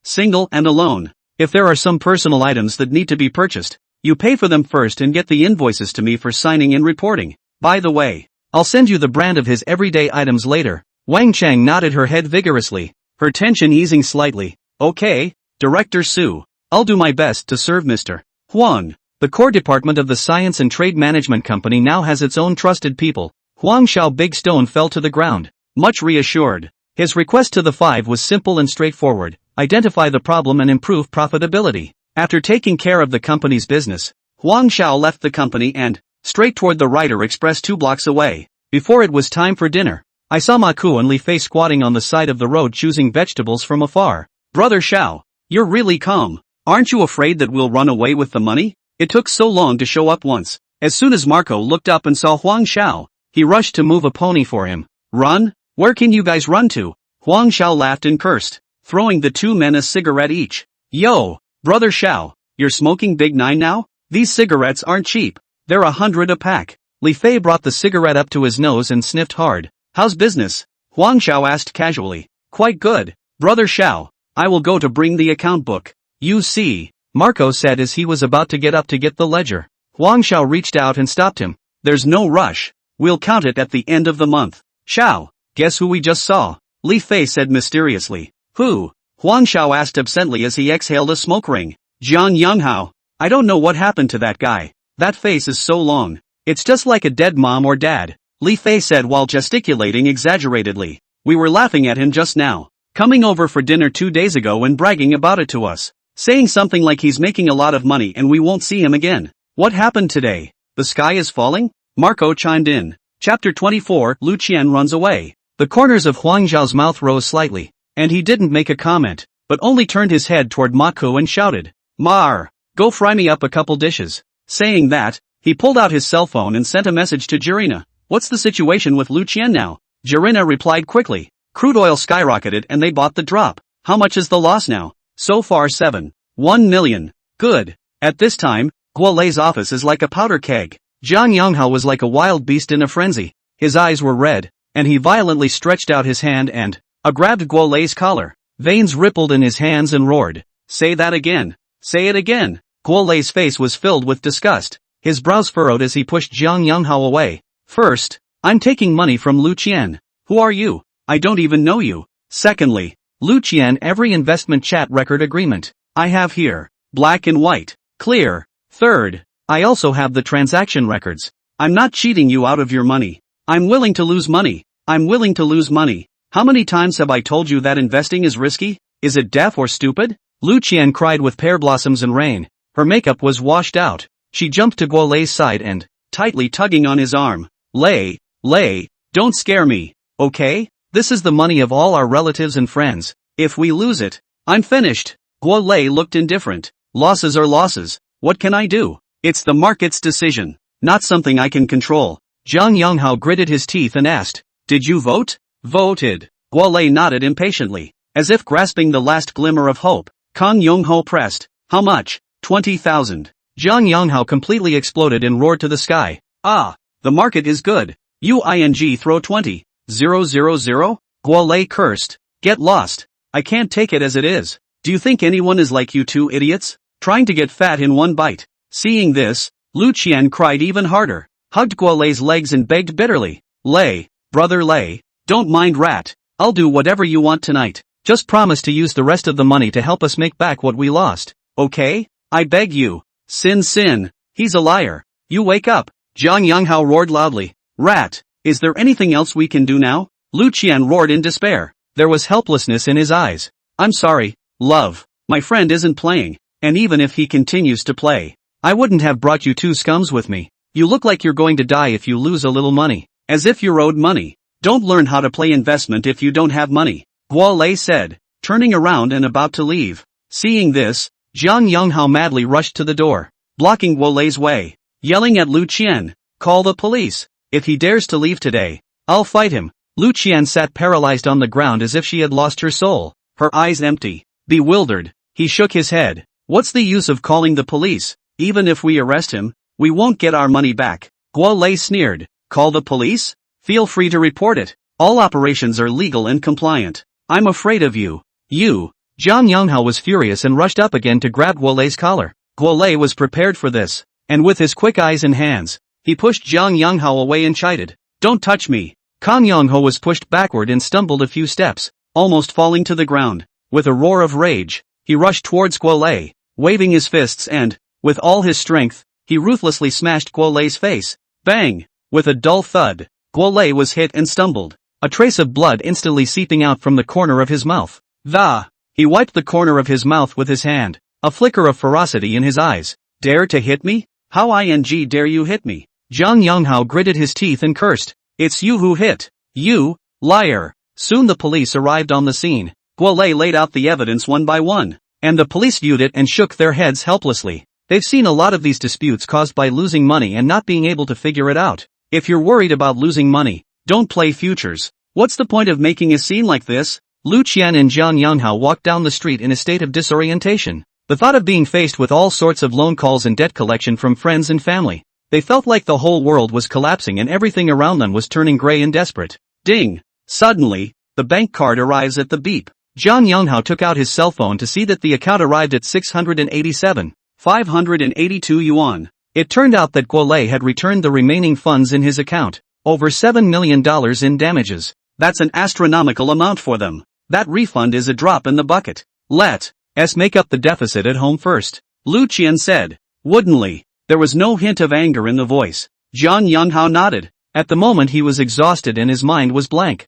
single and alone. If there are some personal items that need to be purchased, you pay for them first and get the invoices to me for signing and reporting. By the way, I'll send you the brand of his everyday items later. Wang Cheng nodded her head vigorously, her tension easing slightly. Okay, Director Su. I'll do my best to serve Mr. Huang. The core department of the Science and Trade Management Company now has its own trusted people. Huang Xiao Big Stone fell to the ground, much reassured. His request to the 5 was simple and straightforward. Identify the problem and improve profitability. After taking care of the company's business, Huang Xiao left the company and, straight toward the Rider Express 2 blocks away. Before it was time for dinner, I saw Ma Ku and Li Fei squatting on the side of the road choosing vegetables from afar. Brother Xiao, you're really calm. Aren't you afraid that we'll run away with the money? It took so long to show up once. As soon as Marco looked up and saw Huang Xiao, he rushed to move a pony for him. Run? Where can you guys run to? Huang Xiao laughed and cursed, throwing the 2 men a cigarette each. Yo, Brother Xiao, you're smoking Big 9 now? These cigarettes aren't cheap. They're 100 a pack. Li Fei brought the cigarette up to his nose and sniffed hard. How's business? Huang Xiao asked casually. Quite good, Brother Xiao. I will go to bring the account book. You see, Marco said as he was about to get up to get the ledger. Huang Xiao reached out and stopped him. There's no rush. We'll count it at the end of the month. Xiao, guess who we just saw? Li Fei said mysteriously. Who? Huang Xiao asked absently as he exhaled a smoke ring. Jiang Yanghao. I don't know what happened to that guy. That face is so long. It's just like a dead mom or dad. Li Fei said while gesticulating exaggeratedly. We were laughing at him just now, coming over for dinner 2 days ago and bragging about it to us, saying something like he's making a lot of money and we won't see him again. What happened today? The sky is falling? Marco chimed in. Chapter 24. Lu Qian runs away. The corners of Huang Zhao's mouth rose slightly, and he didn't make a comment, but only turned his head toward Ma Ku and shouted, Mar, go fry me up a couple dishes. Saying that, he pulled out his cell phone and sent a message to Jirina. What's the situation with Lu Qian now? Jarina replied quickly. Crude oil skyrocketed and they bought the drop. How much is the loss now? So far 1 million. Good. At this time, Guo Lei's office is like a powder keg. Zhang Yonghao was like a wild beast in a frenzy. His eyes were red, and he violently stretched out his hand and grabbed Guo Lei's collar. Veins rippled in his hands and roared. Say that again. Say it again. Guo Lei's face was filled with disgust. His brows furrowed as he pushed Zhang Yonghao away. First, I'm taking money from Lu Qian. Who are you? I don't even know you. Secondly, Lu Qian, every investment chat record agreement I have here. Black and white. Clear. Third, I also have the transaction records. I'm not cheating you out of your money. I'm willing to lose money. I'm willing to lose money. How many times have I told you that investing is risky? Is it deaf or stupid? Lu Qian cried with pear blossoms and rain. Her makeup was washed out. She jumped to Guo Lei's side and, tightly tugging on his arm, Lei, don't scare me, okay? This is the money of all our relatives and friends. If we lose it, I'm finished. Guo Lei looked indifferent. Losses are losses. What can I do? It's the market's decision, not something I can control. Zhang Yonghao gritted his teeth and asked, did you vote? Voted. Guo Lei nodded impatiently, as if grasping the last glimmer of hope. Kang Yongho pressed. How much? 20,000. Zhang Yonghao completely exploded and roared to the sky. Ah, the market is good. UING throw 20. 000? Guo Lei cursed. Get lost. I can't take it as it is. Do you think anyone is like you two idiots? Trying to get fat in one bite. Seeing this, Lu Qian cried even harder, hugged Guo Lei's legs and begged bitterly. Lei, brother Lei, don't mind Rat. I'll do whatever you want tonight. Just promise to use the rest of the money to help us make back what we lost. Okay? I beg you. Sin. He's a liar. You wake up. Zhang Yonghao roared loudly. Rat, is there anything else we can do now? Lu Qian roared in despair. There was helplessness in his eyes. I'm sorry, love. My friend isn't playing, and even if he continues to play, I wouldn't have brought you two scums with me. You look like you're going to die if you lose a little money. As if you're owed money. Don't learn how to play investment if you don't have money. Guo Lei said, turning around and about to leave. Seeing this, Zhang Yonghao madly rushed to the door, blocking Guo Lei's way, yelling at Lu Qian, call the police. If he dares to leave today, I'll fight him. Lu Qian sat paralyzed on the ground as if she had lost her soul, her eyes empty. Bewildered, he shook his head. What's the use of calling the police? Even if we arrest him, we won't get our money back. Guo Lei sneered. Call the police? Feel free to report it. All operations are legal and compliant. I'm afraid of you. You. Zhang Yonghao was furious and rushed up again to grab Guo Lei's collar. Guo Lei was prepared for this, and with his quick eyes and hands, he pushed Zhang Yonghao away and chided. Don't touch me. Kang Yongho was pushed backward and stumbled a few steps, almost falling to the ground. With a roar of rage, he rushed towards Guo Lei, waving his fists and, with all his strength, he ruthlessly smashed Guo Lei's face. Bang! With a dull thud, Guo Lei was hit and stumbled, a trace of blood instantly seeping out from the corner of his mouth. He wiped the corner of his mouth with his hand, a flicker of ferocity in his eyes. Dare to hit me? How dare you hit me? Zhang Yonghao gritted his teeth and cursed. It's you who hit. You, liar. Soon the police arrived on the scene. Guo Lei laid out the evidence one by one, and the police viewed it and shook their heads helplessly. They've seen a lot of these disputes caused by losing money and not being able to figure it out. If you're worried about losing money, don't play futures. What's the point of making a scene like this? Lu Qian and Zhang Yonghao walked down the street in a state of disorientation. The thought of being faced with all sorts of loan calls and debt collection from friends and family. They felt like the whole world was collapsing and everything around them was turning gray and desperate. Ding! Suddenly, the bank card arrives at the beep. Zhang Yonghao took out his cell phone to see that the account arrived at 687,582 yuan. It turned out that Guo Lei had returned the remaining funds in his account, over $7 million in damages. That's an astronomical amount for them. That refund is a drop in the bucket. Let's make up the deficit at home first, Lu Qian said, woodenly. There was no hint of anger in the voice. Zhang Yonghao nodded. At the moment he was exhausted and his mind was blank.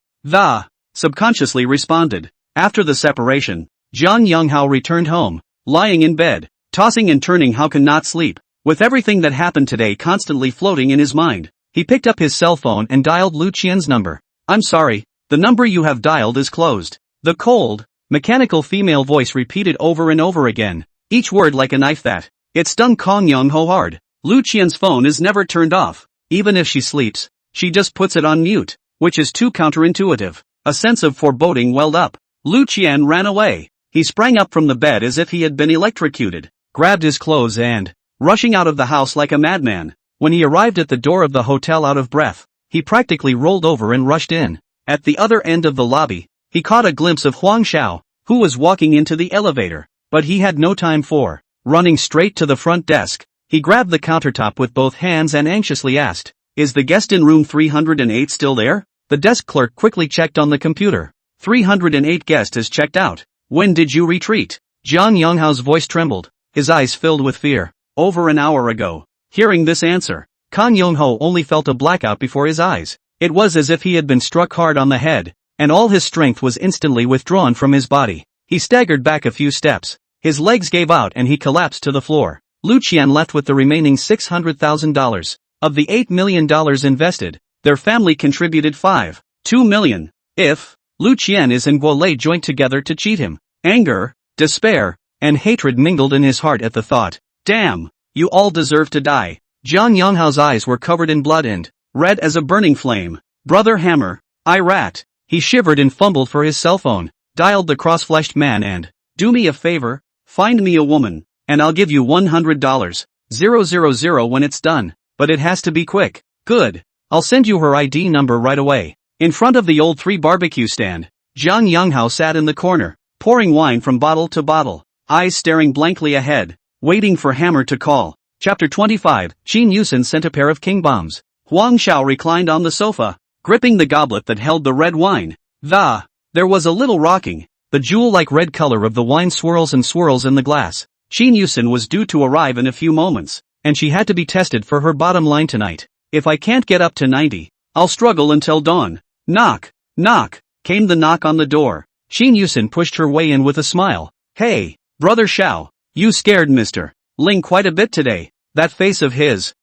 Subconsciously responded. After the separation, Zhang Yonghao returned home, lying in bed, tossing and turning how can not sleep. With everything that happened today constantly floating in his mind, he picked up his cell phone and dialed Lu Qian's number. I'm sorry, the number you have dialed is closed. The cold, mechanical female voice repeated over and over again, each word like a knife that. It stung Kang Yongho hard. Lu Qian's phone is never turned off. Even if she sleeps, she just puts it on mute. which is too counterintuitive. A sense of foreboding welled up. Lu Qian ran away. He sprang up from the bed as if he had been electrocuted, grabbed his clothes and, rushing out of the house like a madman. When he arrived at the door of the hotel out of breath, he practically rolled over and rushed in. At the other end of the lobby, he caught a glimpse of Huang Xiao, who was walking into the elevator, but he had no time for running straight to the front desk. He grabbed the countertop with both hands and anxiously asked, "Is the guest in room 308 still there?" The desk clerk quickly checked on the computer. 308 guest is checked out. When did you retreat? Jiang Yonghao's voice trembled, his eyes filled with fear. Over an hour ago. Hearing this answer, Kang Yongho only felt a blackout before his eyes. It was as if he had been struck hard on the head, and all his strength was instantly withdrawn from his body. He staggered back a few steps. His legs gave out and he collapsed to the floor. Lu Qian left with the remaining $600,000. Of the $8 million invested, their family contributed $2 million. If Lu Qian is and Guo Lei joined together to cheat him. Anger, despair, and hatred mingled in his heart at the thought. Damn, you all deserve to die. Jiang Yonghao's eyes were covered in blood and red as a burning flame. Brother Hammer, I rat. He shivered and fumbled for his cell phone, dialed the cross-fleshed man and, do me a favor, find me a woman, and I'll give you $100. 000 when it's done, but it has to be quick. Good. I'll send you her ID number right away. In front of the old 3 barbecue stand, Jiang Yonghao sat in the corner, pouring wine from bottle to bottle, eyes staring blankly ahead, waiting for Hammer to call. Chapter 25, Qin Yusen sent a pair of king bombs. Huang Xiao reclined on the sofa, gripping the goblet that held the red wine. There was a little rocking. The jewel-like red color of the wine swirls and swirls in the glass. Qin Yusen was due to arrive in a few moments, and she had to be tested for her bottom line tonight. If I can't get up to 90, I'll struggle until dawn. Knock, knock, came the knock on the door. Qin Yusen pushed her way in with a smile. Hey, brother Xiao, you scared Mr. Ling quite a bit today. That face of his,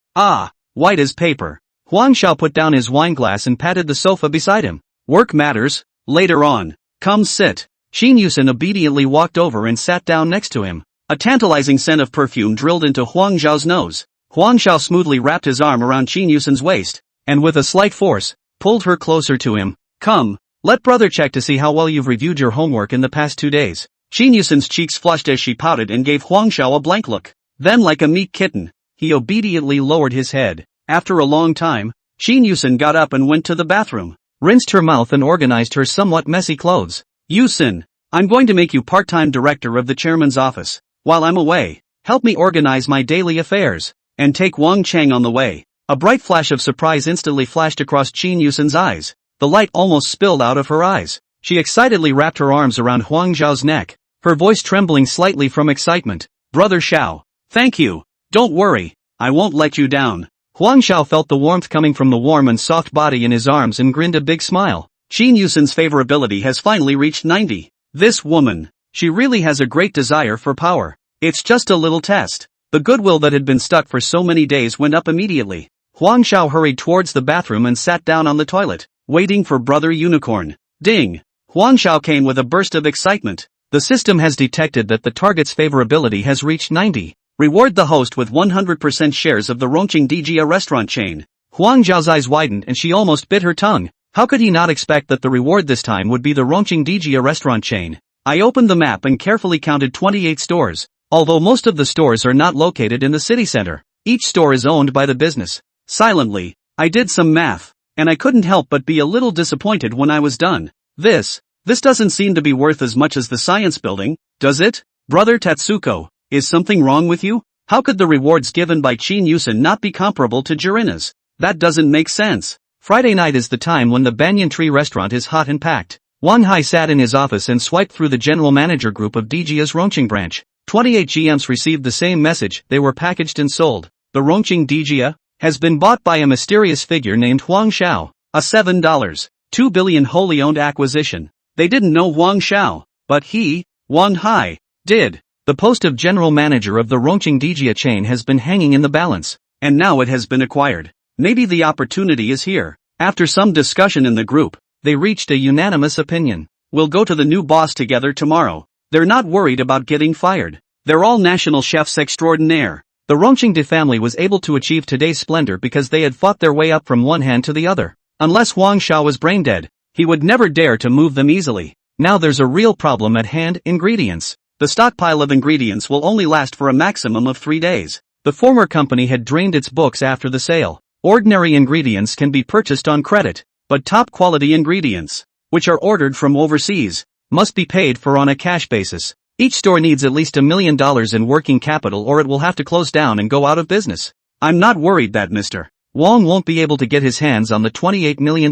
white as paper. Huang Xiao put down his wineglass and patted the sofa beside him. Work matters, later on. Come sit. Qin Yusen obediently walked over and sat down next to him. A tantalizing scent of perfume drilled into Huang Xiao's nose. Huang Xiao smoothly wrapped his arm around Qin Yusen's waist, and with a slight force, pulled her closer to him. Come, let brother check to see how well you've reviewed your homework in the past 2 days. Qin Yusen's cheeks flushed as she pouted and gave Huang Xiao a blank look. Then like a meek kitten, he obediently lowered his head. After a long time, Qin Yusen got up and went to the bathroom, rinsed her mouth and organized her somewhat messy clothes. Yusen, I'm going to make you part-time director of the chairman's office. While I'm away, help me organize my daily affairs, and take Wang Chang on the way. A bright flash of surprise instantly flashed across Qin Yusen's eyes. The light almost spilled out of her eyes. She excitedly wrapped her arms around Huang Zhao's neck, her voice trembling slightly from excitement. Brother Xiao, thank you. Don't worry, I won't let you down. Huang Xiao felt the warmth coming from the warm and soft body in his arms and grinned a big smile. Qin Yusen's favorability has finally reached 90. This woman, she really has a great desire for power. It's just a little test. The goodwill that had been stuck for so many days went up immediately. Huang Xiao hurried towards the bathroom and sat down on the toilet, waiting for Brother Unicorn. Ding! Huang Xiao came with a burst of excitement. The system has detected that the target's favorability has reached 90. Reward the host with 100% shares of the Rongqing Dijia restaurant chain. Huang Zhao's eyes widened and she almost bit her tongue. How could he not expect that the reward this time would be the Rongqing Dijia restaurant chain? I opened the map and carefully counted 28 stores. Although most of the stores are not located in the city center, each store is owned by the business. Silently, I did some math, and I couldn't help but be a little disappointed when I was done. This doesn't seem to be worth as much as the science building, does it? Brother Tatsuko, is something wrong with you? How could the rewards given by Qin Yusen not be comparable to Jirina's? That doesn't make sense. Friday night is the time when the Banyan Tree restaurant is hot and packed. Wang Hai sat in his office and swiped through the general manager group of Dijia's Rongqing branch. 28 GMs received the same message. They were packaged and sold. The Rongqing Dijia has been bought by a mysterious figure named Huang Xiao. A $7.2 billion wholly owned acquisition. They didn't know Huang Xiao, but he, Wang Hai, did. The post of general manager of the Rongqing Dijia chain has been hanging in the balance, and now it has been acquired. Maybe the opportunity is here. After some discussion in the group, they reached a unanimous opinion. We'll go to the new boss together tomorrow. They're not worried about getting fired. They're all national chefs extraordinaire. The Rongqing family was able to achieve today's splendor because they had fought their way up from one hand to the other. Unless Huang Xiao was brain dead, he would never dare to move them easily. Now there's a real problem at hand: ingredients. The stockpile of ingredients will only last for a maximum of 3 days. The former company had drained its books after the sale. Ordinary ingredients can be purchased on credit, but top-quality ingredients, which are ordered from overseas, must be paid for on a cash basis. Each store needs at least $1 million in working capital or it will have to close down and go out of business. I'm not worried that Mr. Wang won't be able to get his hands on the $28 million.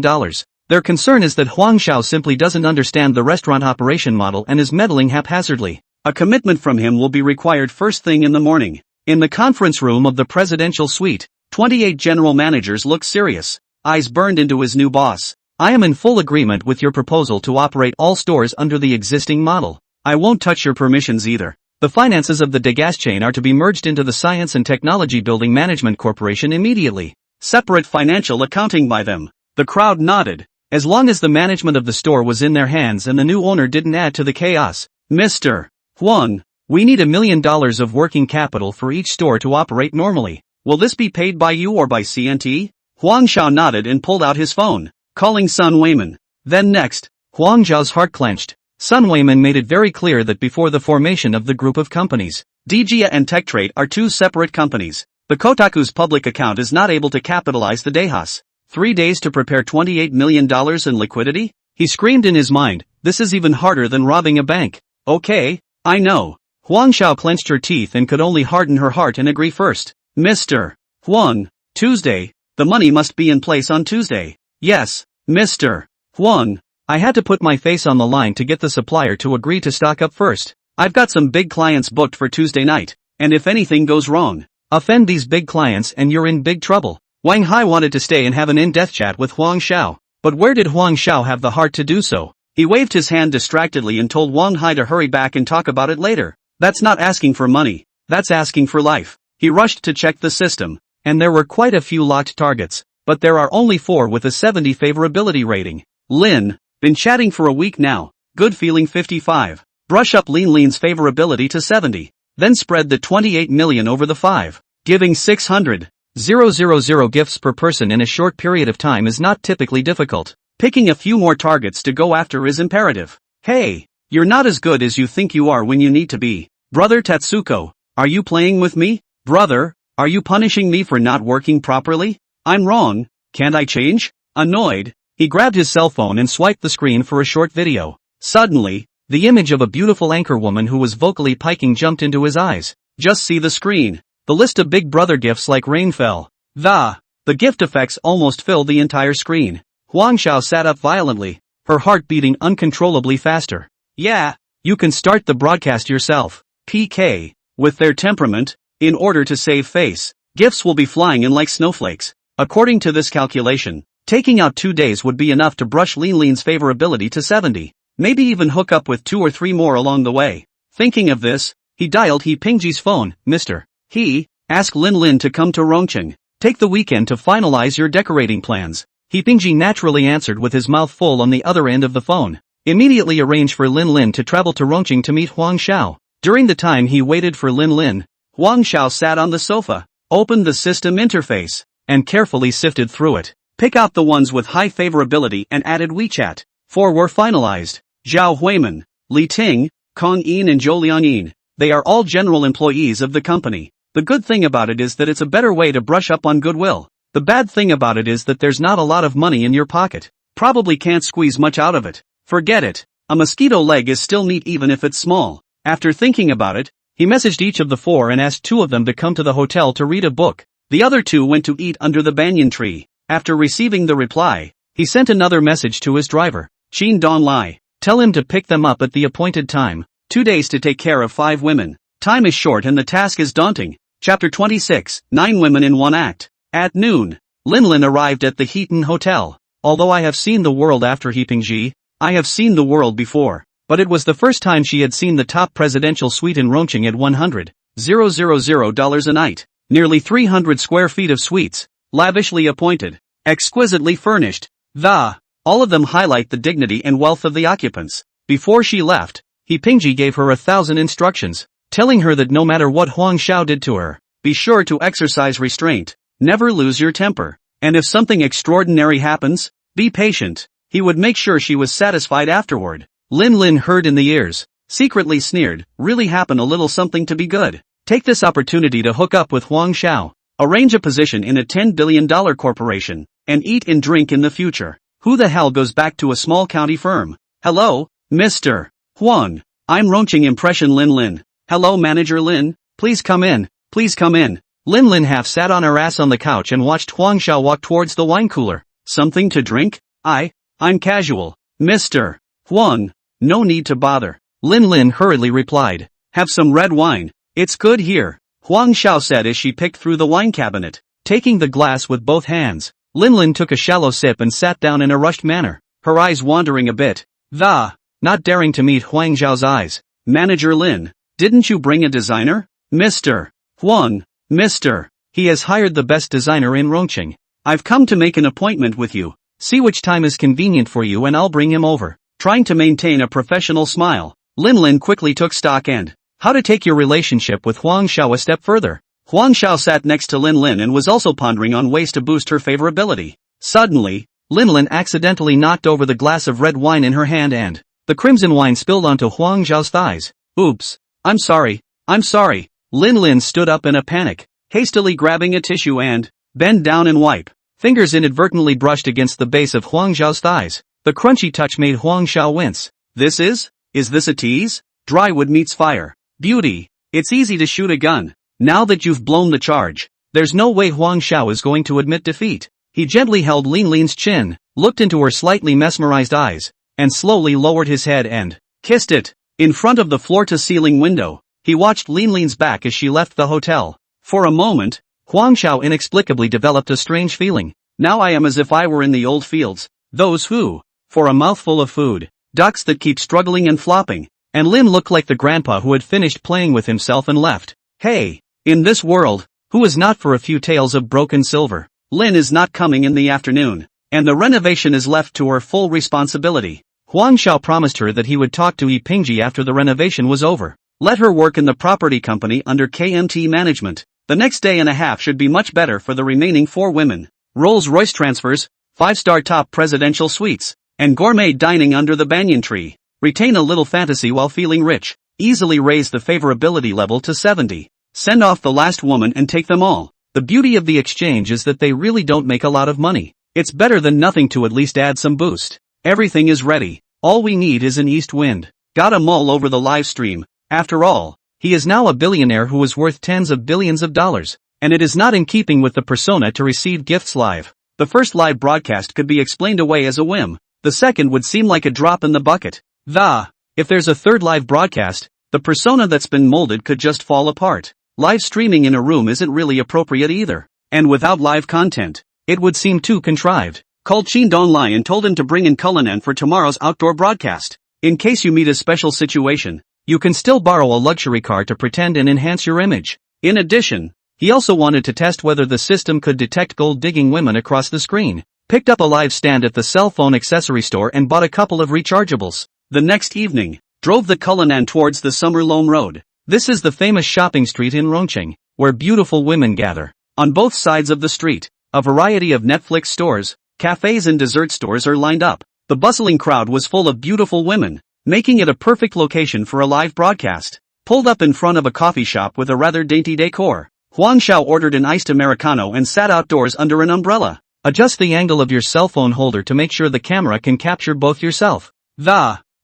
Their concern is that Huang Xiao simply doesn't understand the restaurant operation model and is meddling haphazardly. A commitment from him will be required first thing in the morning. In the conference room of the presidential suite, 28 general managers look serious, eyes burned into his new boss. I am in full agreement with your proposal to operate all stores under the existing model. I won't touch your permissions either. The finances of the Degas chain are to be merged into the Science and Technology Building Management Corporation immediately. Separate financial accounting by them. The crowd nodded. As long as the management of the store was in their hands and the new owner didn't add to the chaos. Mr. Huang, we need $1 million of working capital for each store to operate normally. Will this be paid by you or by CNT? Huang Xiao nodded and pulled out his phone, calling Sun Weiman. Then next, Huang Zhao's heart clenched. Sun Weiman made it very clear that before the formation of the group of companies, Djia and TechTrade are two separate companies. The Kotaku's public account is not able to capitalize the Dehas. 3 days to prepare $28 million in liquidity? He screamed in his mind, this is even harder than robbing a bank. Okay, I know. Huang Xiao clenched her teeth and could only harden her heart and agree first. Mr. Huang, Tuesday. The money must be in place on Tuesday. Yes, Mr. Huang. I had to put my face on the line to get the supplier to agree to stock up first. I've got some big clients booked for Tuesday night, and if anything goes wrong, offend these big clients and you're in big trouble. Wang Hai wanted to stay and have an in-depth chat with Huang Xiao, but where did Huang Xiao have the heart to do so? He waved his hand distractedly and told Wang Hai to hurry back and talk about it later. That's not asking for money, that's asking for life. He rushed to check the system, and there were quite a few locked targets, but there are only 4 with a 70 favorability rating. Lin, been chatting for a week now, good feeling 55. Brush up Lin's favorability to 70, then spread the 28 million over the 5. Giving 600,000 gifts per person in a short period of time is not typically difficult. Picking a few more targets to go after is imperative. Hey, you're not as good as you think you are when you need to be. Brother Tatsuko, are you playing with me? Brother, are you punishing me for not working properly? I'm wrong, can't I change? Annoyed, he grabbed his cell phone and swiped the screen for a short video. Suddenly, the image of a beautiful anchorwoman who was vocally piking jumped into his eyes. Just see the screen. The list of Big Brother gifts like rain fell. The gift effects almost filled the entire screen. Huang Xiao sat up violently, her heart beating uncontrollably faster. Yeah, you can start the broadcast yourself. PK, with their temperament, in order to save face, gifts will be flying in like snowflakes. According to this calculation, taking out 2 days would be enough to brush Lin's favorability to 70. Maybe even hook up with 2 or 3 more along the way. Thinking of this, he dialed He Pingji's phone. Mr. He, ask Lin to come to Rongqing. Take the weekend to finalize your decorating plans. He Pingji naturally answered with his mouth full on the other end of the phone. Immediately arrange for Lin to travel to Rongqing to meet Huang Xiao. During the time he waited for Lin, Huang Xiao sat on the sofa, opened the system interface, and carefully sifted through it. Pick out the ones with high favorability and added WeChat. 4 were finalized. Zhao Huiman, Li Ting, Kong Yin and Zhou Liangyin. They are all general employees of the company. The good thing about it is that it's a better way to brush up on goodwill. The bad thing about it is that there's not a lot of money in your pocket. Probably can't squeeze much out of it. Forget it. A mosquito leg is still neat even if it's small. After thinking about it, he messaged each of the 4 and asked 2 of them to come to the hotel to read a book. The other 2 went to eat under the banyan tree. After receiving the reply, he sent another message to his driver, Qin Donlai. Tell him to pick them up at the appointed time. 2 days to take care of 5 women. Time is short and the task is daunting. Chapter 26, 9 Women in 1 Act. At noon, Lin arrived at the Heaton Hotel. Although I have seen the world after Heipingji, I have seen the world before. But it was the first time she had seen the top presidential suite in Rongqing at $100,000 a night. Nearly 300 square feet of suites, lavishly appointed, exquisitely furnished. All of them highlight the dignity and wealth of the occupants. Before she left, Heipingji gave her 1,000 instructions, telling her that no matter what Huang Xiao did to her, be sure to exercise restraint, never lose your temper, and if something extraordinary happens, Be patient. He would make sure she was satisfied afterward. Lin Lin heard in the ears, secretly sneered, really happen a little something to be good. Take this opportunity to hook up with Huang Xiao. Arrange a position in a $10 billion corporation, and eat and drink in the future. Who the hell goes back to a small county firm? Hello, Mr. Huang. I'm Ronching Impression Lin Lin. Hello Manager Lin, please come in, please come in. Lin Lin half sat on her ass on the couch and watched Huang Xiao walk towards the wine cooler. Something to drink? I'm casual. Mr. Huang. No need to bother. Lin Lin hurriedly replied. Have some red wine. It's good here. Huang Xiao said as she picked through the wine cabinet. Taking the glass with both hands, Lin Lin took a shallow sip and sat down in a rushed manner, her eyes wandering a bit. Not daring to meet Huang Xiao's eyes. Manager Lin, didn't you bring a designer? Mr. Huang. Mr. He has hired the best designer in Rongqing. I've come to make an appointment with you. See which time is convenient for you and I'll bring him over. Trying to maintain a professional smile, Lin Lin quickly took stock and how to take your relationship with Huang Xiao a step further. Huang Xiao sat next to Lin Lin and was also pondering on ways to boost her favorability. Suddenly, Lin Lin accidentally knocked over the glass of red wine in her hand and the crimson wine spilled onto Huang Xiao's thighs. Oops. I'm sorry. Lin Lin stood up in a panic, hastily grabbing a tissue and bend down and wipe. Fingers inadvertently brushed against the base of Huang Xiao's thighs. The crunchy touch made Huang Xiao wince. Is this a tease? Dry wood meets fire. Beauty. It's easy to shoot a gun. Now that you've blown the charge, there's no way Huang Xiao is going to admit defeat. He gently held Lin Lin's chin, looked into her slightly mesmerized eyes, and slowly lowered his head and kissed it. In front of the floor-to-ceiling window, he watched Lin Lin's back as she left the hotel. For a moment, Huang Xiao inexplicably developed a strange feeling. Now I am as if I were in the old fields. Those who, for a mouthful of food, ducks that keep struggling and flopping. And Lin looked like the grandpa who had finished playing with himself and left. Hey, in this world, who is not for a few tales of broken silver? Lin is not coming in the afternoon, and the renovation is left to her full responsibility. Huang Xiao promised her that he would talk to Yi Pingji after the renovation was over. Let her work in the property company under KMT management. The next day and a half should be much better for the remaining 4 women. Rolls-Royce transfers, 5-star top presidential suites, and gourmet dining under the banyan tree. Retain a little fantasy while feeling rich. Easily raise the favorability level to 70. Send off the last woman and take them all. The beauty of the exchange is that they really don't make a lot of money. It's better than nothing to at least add some boost. Everything is ready. All we need is an east wind. Gotta mull over the live stream. After all, he is now a billionaire who is worth tens of billions of dollars. And it is not in keeping with the persona to receive gifts live. The first live broadcast could be explained away as a whim. The second would seem like a drop in the bucket. If there's a third live broadcast, the persona that's been molded could just fall apart. Live streaming in a room isn't really appropriate either. And without live content, it would seem too contrived. Called Qin Donglai and told him to bring in Cullinan for tomorrow's outdoor broadcast. In case you meet a special situation, you can still borrow a luxury car to pretend and enhance your image. In addition, he also wanted to test whether the system could detect gold-digging women across the screen. Picked up a live stand at the cell phone accessory store and bought a couple of rechargeables. The next evening, drove the Cullinan towards the Summer Loam Road. This is the famous shopping street in Rongqing, where beautiful women gather. On both sides of the street, a variety of Netflix stores, cafes and dessert stores are lined up. The bustling crowd was full of beautiful women, making it a perfect location for a live broadcast. Pulled up in front of a coffee shop with a rather dainty decor, Huang Xiao ordered an iced Americano and sat outdoors under an umbrella. Adjust the angle of your cell phone holder to make sure the camera can capture both yourself.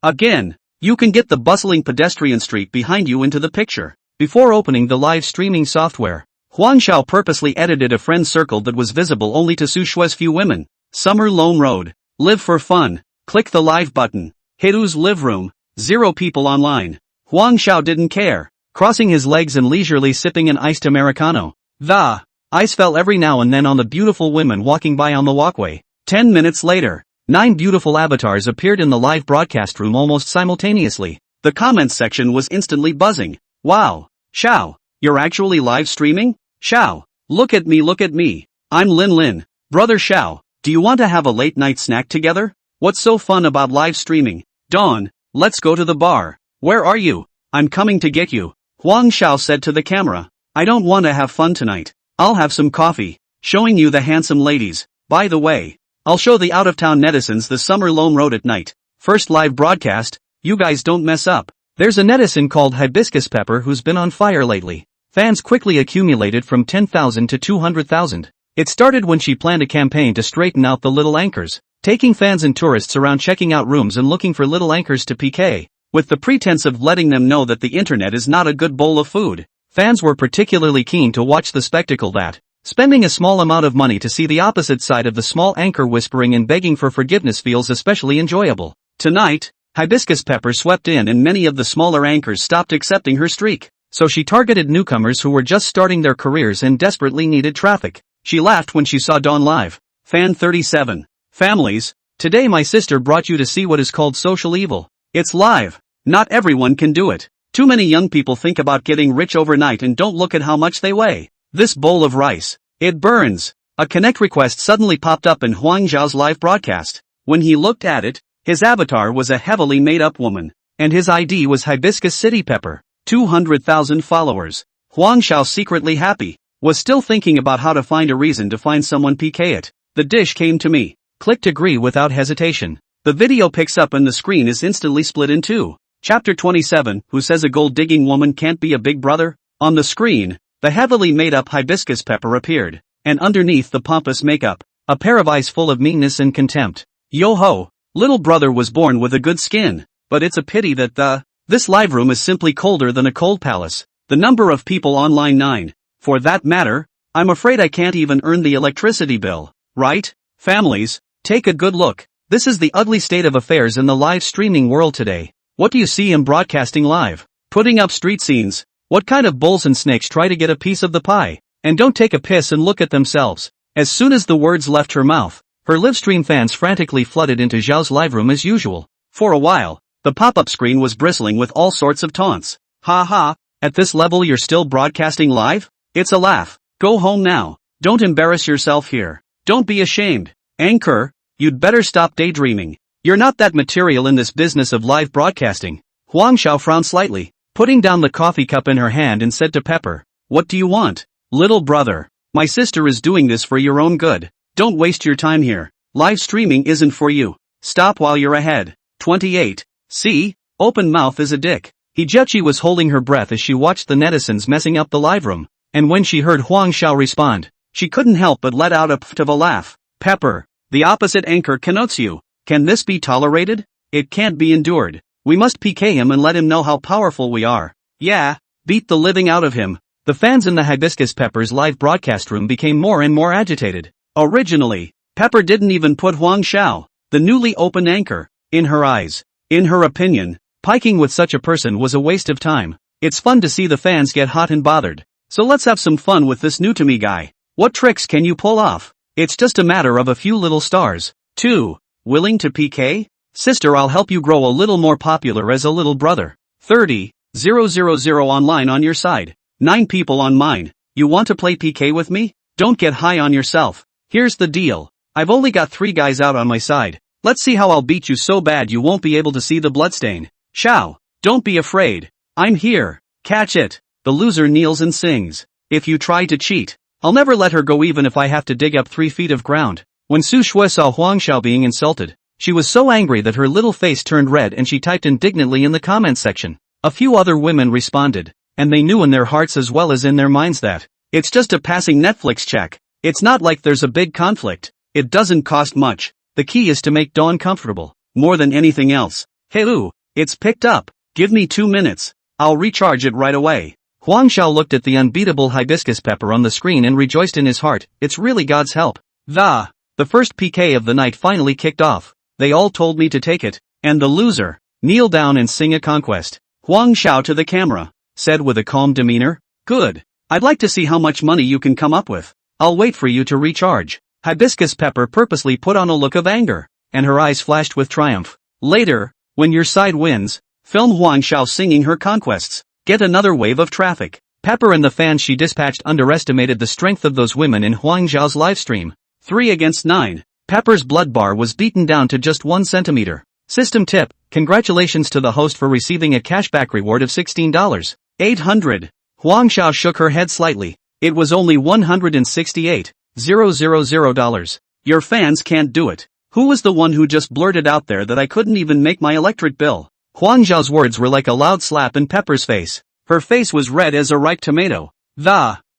Again, you can get the bustling pedestrian street behind you into the picture. Before opening the live streaming software, Huang Xiao purposely edited a friend circle that was visible only to Su Shue's few women. Summer Loam Road. Live for fun. Click the live button. Hidu's live room. 0 people online. Huang Xiao didn't care, crossing his legs and leisurely sipping an iced Americano. The ice fell every now and then on the beautiful women walking by on the walkway. 10 minutes later, 9 beautiful avatars appeared in the live broadcast room almost simultaneously. The comments section was instantly buzzing. Wow, Xiao, you're actually live streaming? Xiao, look at me. I'm Lin Lin. Brother Xiao, do you want to have a late night snack together? What's so fun about live streaming? Dawn, let's go to the bar. Where are you? I'm coming to get you. Huang Xiao said to the camera. I don't want to have fun tonight. I'll have some coffee. Showing you the handsome ladies. By the way, I'll show the out-of-town netizens the summer lone road at night. First live broadcast, you guys don't mess up. There's a netizen called Hibiscus Pepper who's been on fire lately. Fans quickly accumulated from 10,000 to 200,000. It started when she planned a campaign to straighten out the little anchors, taking fans and tourists around checking out rooms and looking for little anchors to PK, with the pretense of letting them know that the internet is not a good bowl of food. Fans were particularly keen to watch the spectacle that, spending a small amount of money to see the opposite side of the small anchor whispering and begging for forgiveness feels especially enjoyable. Tonight, Hibiscus Pepper swept in and many of the smaller anchors stopped accepting her streak, so she targeted newcomers who were just starting their careers and desperately needed traffic. She laughed when she saw Dawn live. Fan 37. Families, today my sister brought you to see what is called social evil. It's live. Not everyone can do it. Too many young people think about getting rich overnight and don't look at how much they weigh. This bowl of rice, it burns. A connect request suddenly popped up in Huang Zhao's live broadcast. When he looked at it, his avatar was a heavily made-up woman, and his ID was Hibiscus City Pepper. 200,000 followers. Huang Zhao, secretly happy, was still thinking about how to find a reason to find someone PK it. The dish came to me. Clicked agree without hesitation. The video picks up and the screen is instantly split in two. Chapter 27, who says a gold-digging woman can't be a big brother? On the screen, the heavily made-up Hibiscus Pepper appeared, and underneath the pompous makeup, a pair of eyes full of meanness and contempt. Yo-ho! Little brother was born with a good skin, but it's a pity that this live room is simply colder than a cold palace. The number of people online 9. For that matter, I'm afraid I can't even earn the electricity bill. Right? Families, take a good look. This is the ugly state of affairs in the live streaming world today. What do you see in broadcasting live? Putting up street scenes. What kind of bulls and snakes try to get a piece of the pie? And don't take a piss and look at themselves. As soon as the words left her mouth, her livestream fans frantically flooded into Zhao's live room as usual. For a while, the pop-up screen was bristling with all sorts of taunts. Ha ha, at this level you're still broadcasting live? It's a laugh. Go home now. Don't embarrass yourself here. Don't be ashamed. Anchor, you'd better stop daydreaming. You're not that material in this business of live broadcasting. Huang Zhao frowned slightly, putting down the coffee cup in her hand and said to Pepper, "What do you want? Little brother, my sister is doing this for your own good. Don't waste your time here. Live streaming isn't for you. Stop while you're ahead." 28. See? Open mouth is a dick. Hijechi was holding her breath as she watched the netizens messing up the live room, and when she heard Huang Zhao respond, she couldn't help but let out a pft of a laugh. Pepper, the opposite anchor connotes you. Can this be tolerated? It can't be endured. We must PK him and let him know how powerful we are. Yeah, beat the living out of him. The fans in the Hibiscus Pepper's live broadcast room became more and more agitated. Originally, Pepper didn't even put Huang Zhao, the newly opened anchor, in her eyes. In her opinion, piking with such a person was a waste of time. It's fun to see the fans get hot and bothered. So let's have some fun with this new-to-me guy. What tricks can you pull off? It's just a matter of a few little stars. 2. Willing to PK? Sister, I'll help you grow a little more popular as a little brother. 30,000 online on your side. 9 people on mine. You want to play PK with me? Don't get high on yourself. Here's the deal. I've only got 3 guys out on my side. Let's see how I'll beat you so bad you won't be able to see the bloodstain. Xiao, don't be afraid. I'm here. Catch it. The loser kneels and sings. If you try to cheat, I'll never let her go even if I have to dig up 3 feet of ground. When Su Shui saw Huang Zhao being insulted, she was so angry that her little face turned red and she typed indignantly in the comments section. A few other women responded, and they knew in their hearts as well as in their minds that it's just a passing Netflix check. It's not like there's a big conflict. It doesn't cost much. The key is to make Dawn comfortable, more than anything else. Hey Lou, it's picked up. Give me 2 minutes. I'll recharge it right away. Huang Zhao looked at the unbeatable Hibiscus Pepper on the screen and rejoiced in his heart. It's really God's help. The first PK of the night finally kicked off. They all told me to take it, and the loser, kneel down and sing a conquest. Huang Zhao to the camera, said with a calm demeanor, "Good. I'd like to see how much money you can come up with. I'll wait for you to recharge." Hibiscus Pepper purposely put on a look of anger, and her eyes flashed with triumph. Later, when your side wins, film Huang Zhao singing her conquests. Get another wave of traffic. Pepper and the fans she dispatched underestimated the strength of those women in Huang Zhao's livestream. 3 against 9. Pepper's blood bar was beaten down to just 1 centimeter. System tip, congratulations to the host for receiving a cashback reward of $16,800. Huang Zhao shook her head slightly. It was only $168,000. Your fans can't do it. Who was the one who just blurted out there that I couldn't even make my electric bill? Huang Zhao's words were like a loud slap in Pepper's face. Her face was red as a ripe tomato.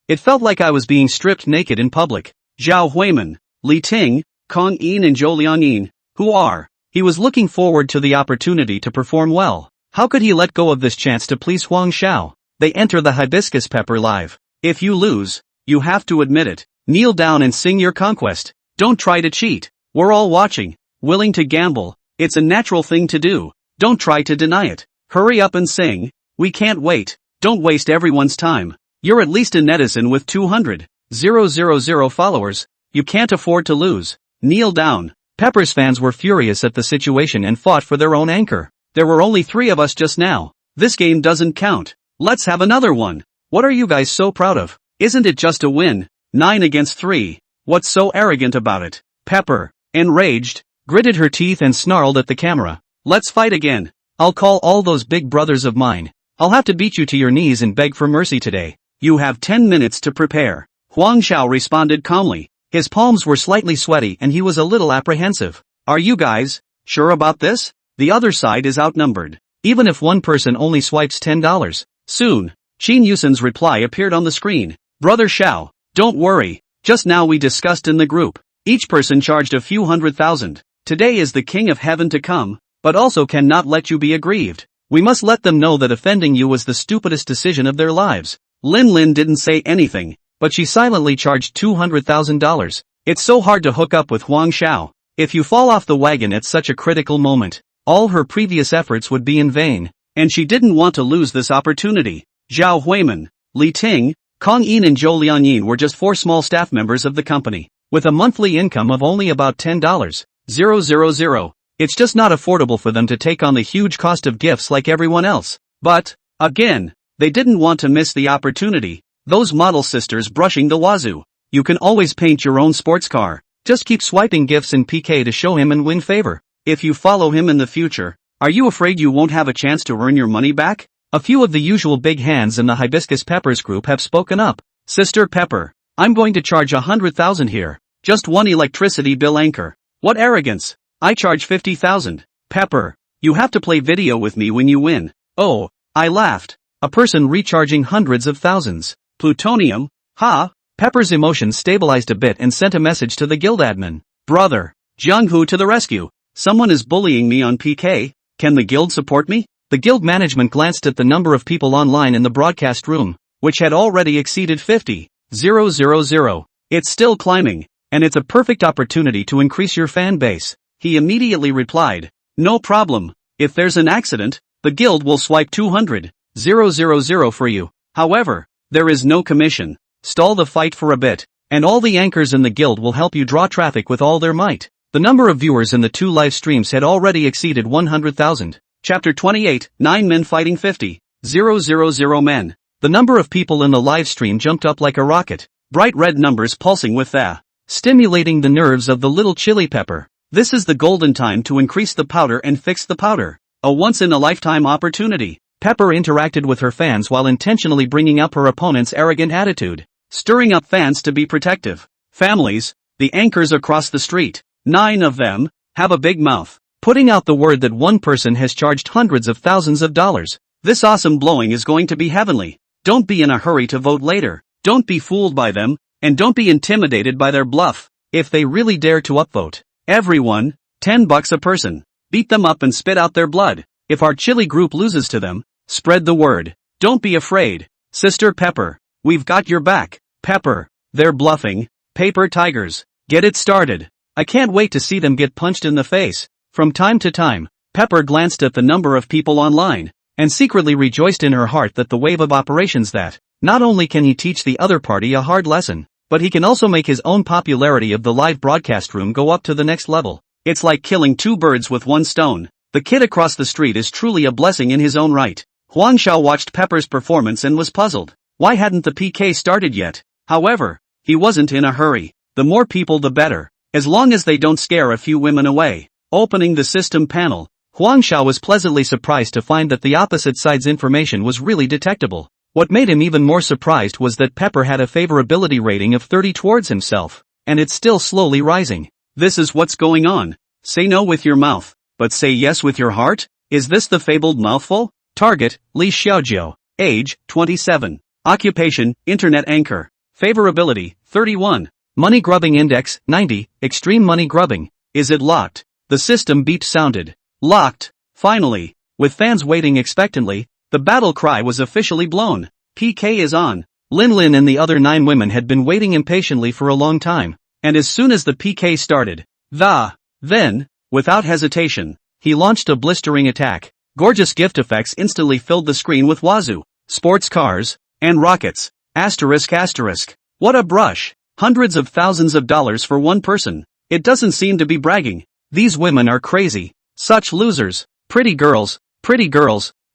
It felt like I was being stripped naked in public. Zhao Huimin, Li Ting, Kong Yin and Zhou Liangyin, who are? He was looking forward to the opportunity to perform well. How could he let go of this chance to please Huang Xiao? They enter the hibiscus pepper live. If you lose, you have to admit it. Kneel down and sing your conquest. Don't try to cheat. We're all watching, willing to gamble. It's a natural thing to do. Don't try to deny it. Hurry up and sing. We can't wait. Don't waste everyone's time. You're at least a netizen with 200,000 followers. You can't afford to lose. Kneel down. Pepper's fans were furious at the situation and fought for their own anchor. There were only 3 of us just now. This game doesn't count. Let's have another one. What are you guys so proud of? Isn't it just a win? 9 against 3. What's so arrogant about it? Pepper, enraged, gritted her teeth and snarled at the camera. Let's fight again. I'll call all those big brothers of mine. I'll have to beat you to your knees and beg for mercy today. You have 10 minutes to prepare. Huang Xiao responded calmly. His palms were slightly sweaty and he was a little apprehensive. Are you guys sure about this? The other side is outnumbered. Even if one person only swipes $10. Soon, Qin Yusen's reply appeared on the screen. Brother Xiao, don't worry. Just now we discussed in the group. Each person charged a few 100,000. Today is the king of heaven to come, but also cannot let you be aggrieved. We must let them know that offending you was the stupidest decision of their lives. Lin Lin didn't say anything, but she silently charged $200,000. It's so hard to hook up with Huang Xiao. If you fall off the wagon at such a critical moment, all her previous efforts would be in vain, and she didn't want to lose this opportunity. Zhao Huimin, Li Ting, Kong Yin and Zhou Liangyin were just 4 small staff members of the company, with a monthly income of only about $10,000. It's just not affordable for them to take on the huge cost of gifts like everyone else. But, again, they didn't want to miss the opportunity. Those model sisters brushing the wazoo. You can always paint your own sports car. Just keep swiping gifts in PK to show him and win favor. If you follow him in the future, are you afraid you won't have a chance to earn your money back? A few of the usual big hands in the Hibiscus Peppers group have spoken up. Sister Pepper, I'm going to charge 100,000 here. Just one electricity bill anchor. What arrogance. I charge 50,000. Pepper, you have to play video with me when you win. Oh, I laughed. A person recharging hundreds of thousands. Plutonium, ha? Pepper's emotions stabilized a bit and sent a message to the guild admin. Brother, Jianghu to the rescue. Someone is bullying me on PK. Can the guild support me? The guild management glanced at the number of people online in the broadcast room, which had already exceeded 50,000. It's still climbing, and it's a perfect opportunity to increase your fan base. He immediately replied, no problem. If there's an accident, the guild will swipe 200,000 for you. However, there is no commission. Stall the fight for a bit, and all the anchors in the guild will help you draw traffic with all their might. The number of viewers in the 2 live streams had already exceeded 100,000. Chapter 28, 9 men fighting 50,000 men. The number of people in the live stream jumped up like a rocket, bright red numbers pulsing with the stimulating the nerves of the little chili pepper. This is the golden time to increase the powder and fix the powder. A once-in-a-lifetime opportunity. Pepper interacted with her fans while intentionally bringing up her opponent's arrogant attitude, stirring up fans to be protective. Families, the anchors across the street, 9 of them, have a big mouth, putting out the word that one person has charged hundreds of thousands of dollars. This awesome blowing is going to be heavenly. Don't be in a hurry to vote later. Don't be fooled by them, and don't be intimidated by their bluff. If they really dare to upvote, everyone, $10 a person, beat them up and spit out their blood. If our chili group loses to them, spread the word. Don't be afraid. Sister Pepper, we've got your back. Pepper, they're bluffing. Paper tigers, get it started. I can't wait to see them get punched in the face. From time to time, Pepper glanced at the number of people online, and secretly rejoiced in her heart that the wave of operations that, not only can he teach the other party a hard lesson, but he can also make his own popularity of the live broadcast room go up to the next level. It's like killing 2 birds with 1 stone. The kid across the street is truly a blessing in his own right. Huang Xiao watched Pepper's performance and was puzzled. Why hadn't the PK started yet? However, he wasn't in a hurry. The more people the better, as long as they don't scare a few women away. Opening the system panel, Huang Xiao was pleasantly surprised to find that the opposite side's information was really detectable. What made him even more surprised was that Pepper had a favorability rating of 30 towards himself, and it's still slowly rising. This is what's going on. Say no with your mouth, but say yes with your heart? Is this the fabled mouthful? Target, Li Xiaojiu. Age, 27. Occupation, Internet anchor. Favorability, 31. Money grubbing index, 90. Extreme money grubbing. Is it locked? The system beep sounded. Locked. Finally. With fans waiting expectantly, the battle cry was officially blown. PK is on. Lin Lin and the other 9 women had been waiting impatiently for a long time, and as soon as the PK started, then, without hesitation, he launched a blistering attack. Gorgeous gift effects instantly filled the screen with wazoo, sports cars, and rockets. Asterisk. What a brush. Hundreds of thousands of dollars for one person. It doesn't seem to be bragging. These women are crazy. Such losers. Pretty girls,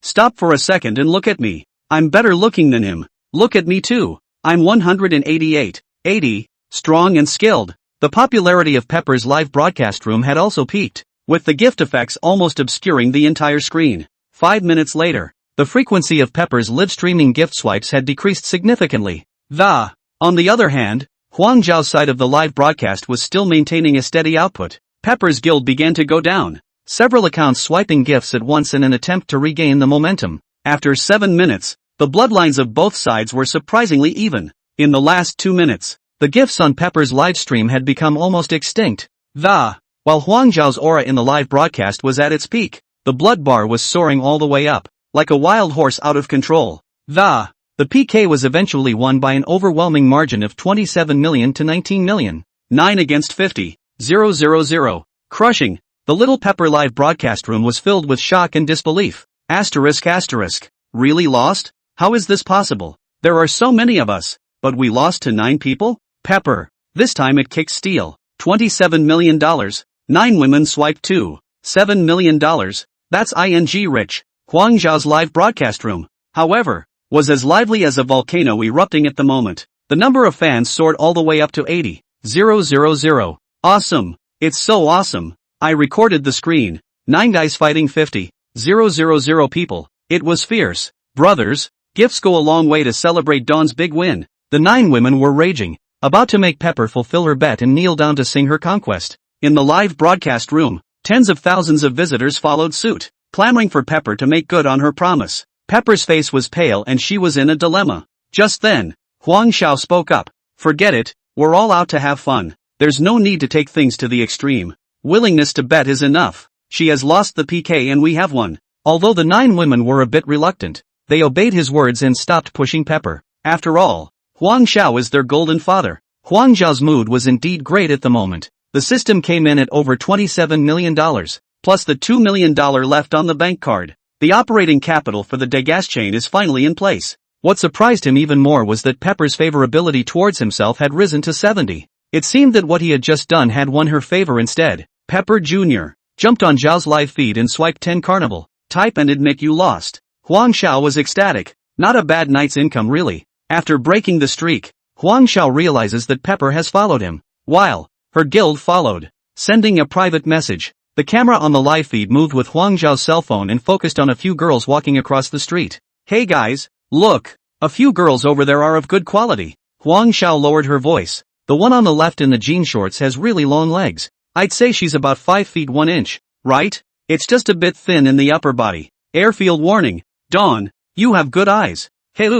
stop for a second and look at me. I'm better looking than him. Look at me too. I'm 188, 80, strong and skilled. The popularity of Pepper's live broadcast room had also peaked, with the gift effects almost obscuring the entire screen. 5 minutes later, the frequency of Pepper's live streaming gift swipes had decreased significantly. On the other hand, Huang Zhao's side of the live broadcast was still maintaining a steady output. Pepper's guild began to go down, several accounts swiping gifts at once in an attempt to regain the momentum. After 7 minutes, the bloodlines of both sides were surprisingly even. In the last 2 minutes, the gifts on Pepper's live stream had become almost extinct. While Huang Zhao's aura in the live broadcast was at its peak, the blood bar was soaring all the way up, like a wild horse out of control. The PK was eventually won by an overwhelming margin of 27 million to 19 million. 9 against 50. 000. Crushing. The little Pepper live broadcast room was filled with shock and disbelief. Asterisk. Really lost? How is this possible? There are so many of us, but we lost to 9 people? Pepper. This time it kicked steel. $27 million. 9 women swiped too. $7 million. That's ing rich. Huang Zhao's live broadcast room, however, was as lively as a volcano erupting at the moment. The number of fans soared all the way up to 80. 000. Awesome. It's so awesome. I recorded the screen. 9 guys fighting 50. 000 people. It was fierce. Brothers, gifts go a long way to celebrate Dawn's big win. The 9 women were raging, about to make Pepper fulfill her bet and kneel down to sing her conquest. In the live broadcast room, tens of thousands of visitors followed suit, clamoring for Pepper to make good on her promise. Pepper's face was pale and she was in a dilemma. Just then, Huang Zhao spoke up. Forget it, we're all out to have fun. There's no need to take things to the extreme. Willingness to bet is enough. She has lost the PK and we have won. Although the 9 women were a bit reluctant, they obeyed his words and stopped pushing Pepper. After all, Huang Zhao is their golden father. Huang Zhao's mood was indeed great at the moment. The system came in at over $27 million, plus the $2 million left on the bank card. The operating capital for the Degas chain is finally in place. What surprised him even more was that Pepper's favorability towards himself had risen to 70. It seemed that what he had just done had won her favor instead. Pepper Jr. jumped on Zhao's live feed and swiped 10 carnival. Type and admit you lost. Huang Zhao was ecstatic. Not a bad night's income really. After breaking the streak, Huang Zhao realizes that Pepper has followed him, while her guild followed, sending a private message. The camera on the live feed moved with Huang Zhao's cell phone and focused on a few girls walking across the street. Hey guys, look, a few girls over there are of good quality. Huang Zhao lowered her voice. The one on the left in the jean shorts has really long legs. I'd say she's about 5 feet 1 inch, right? It's just a bit thin in the upper body. Airfield warning. Dawn, you have good eyes. Hey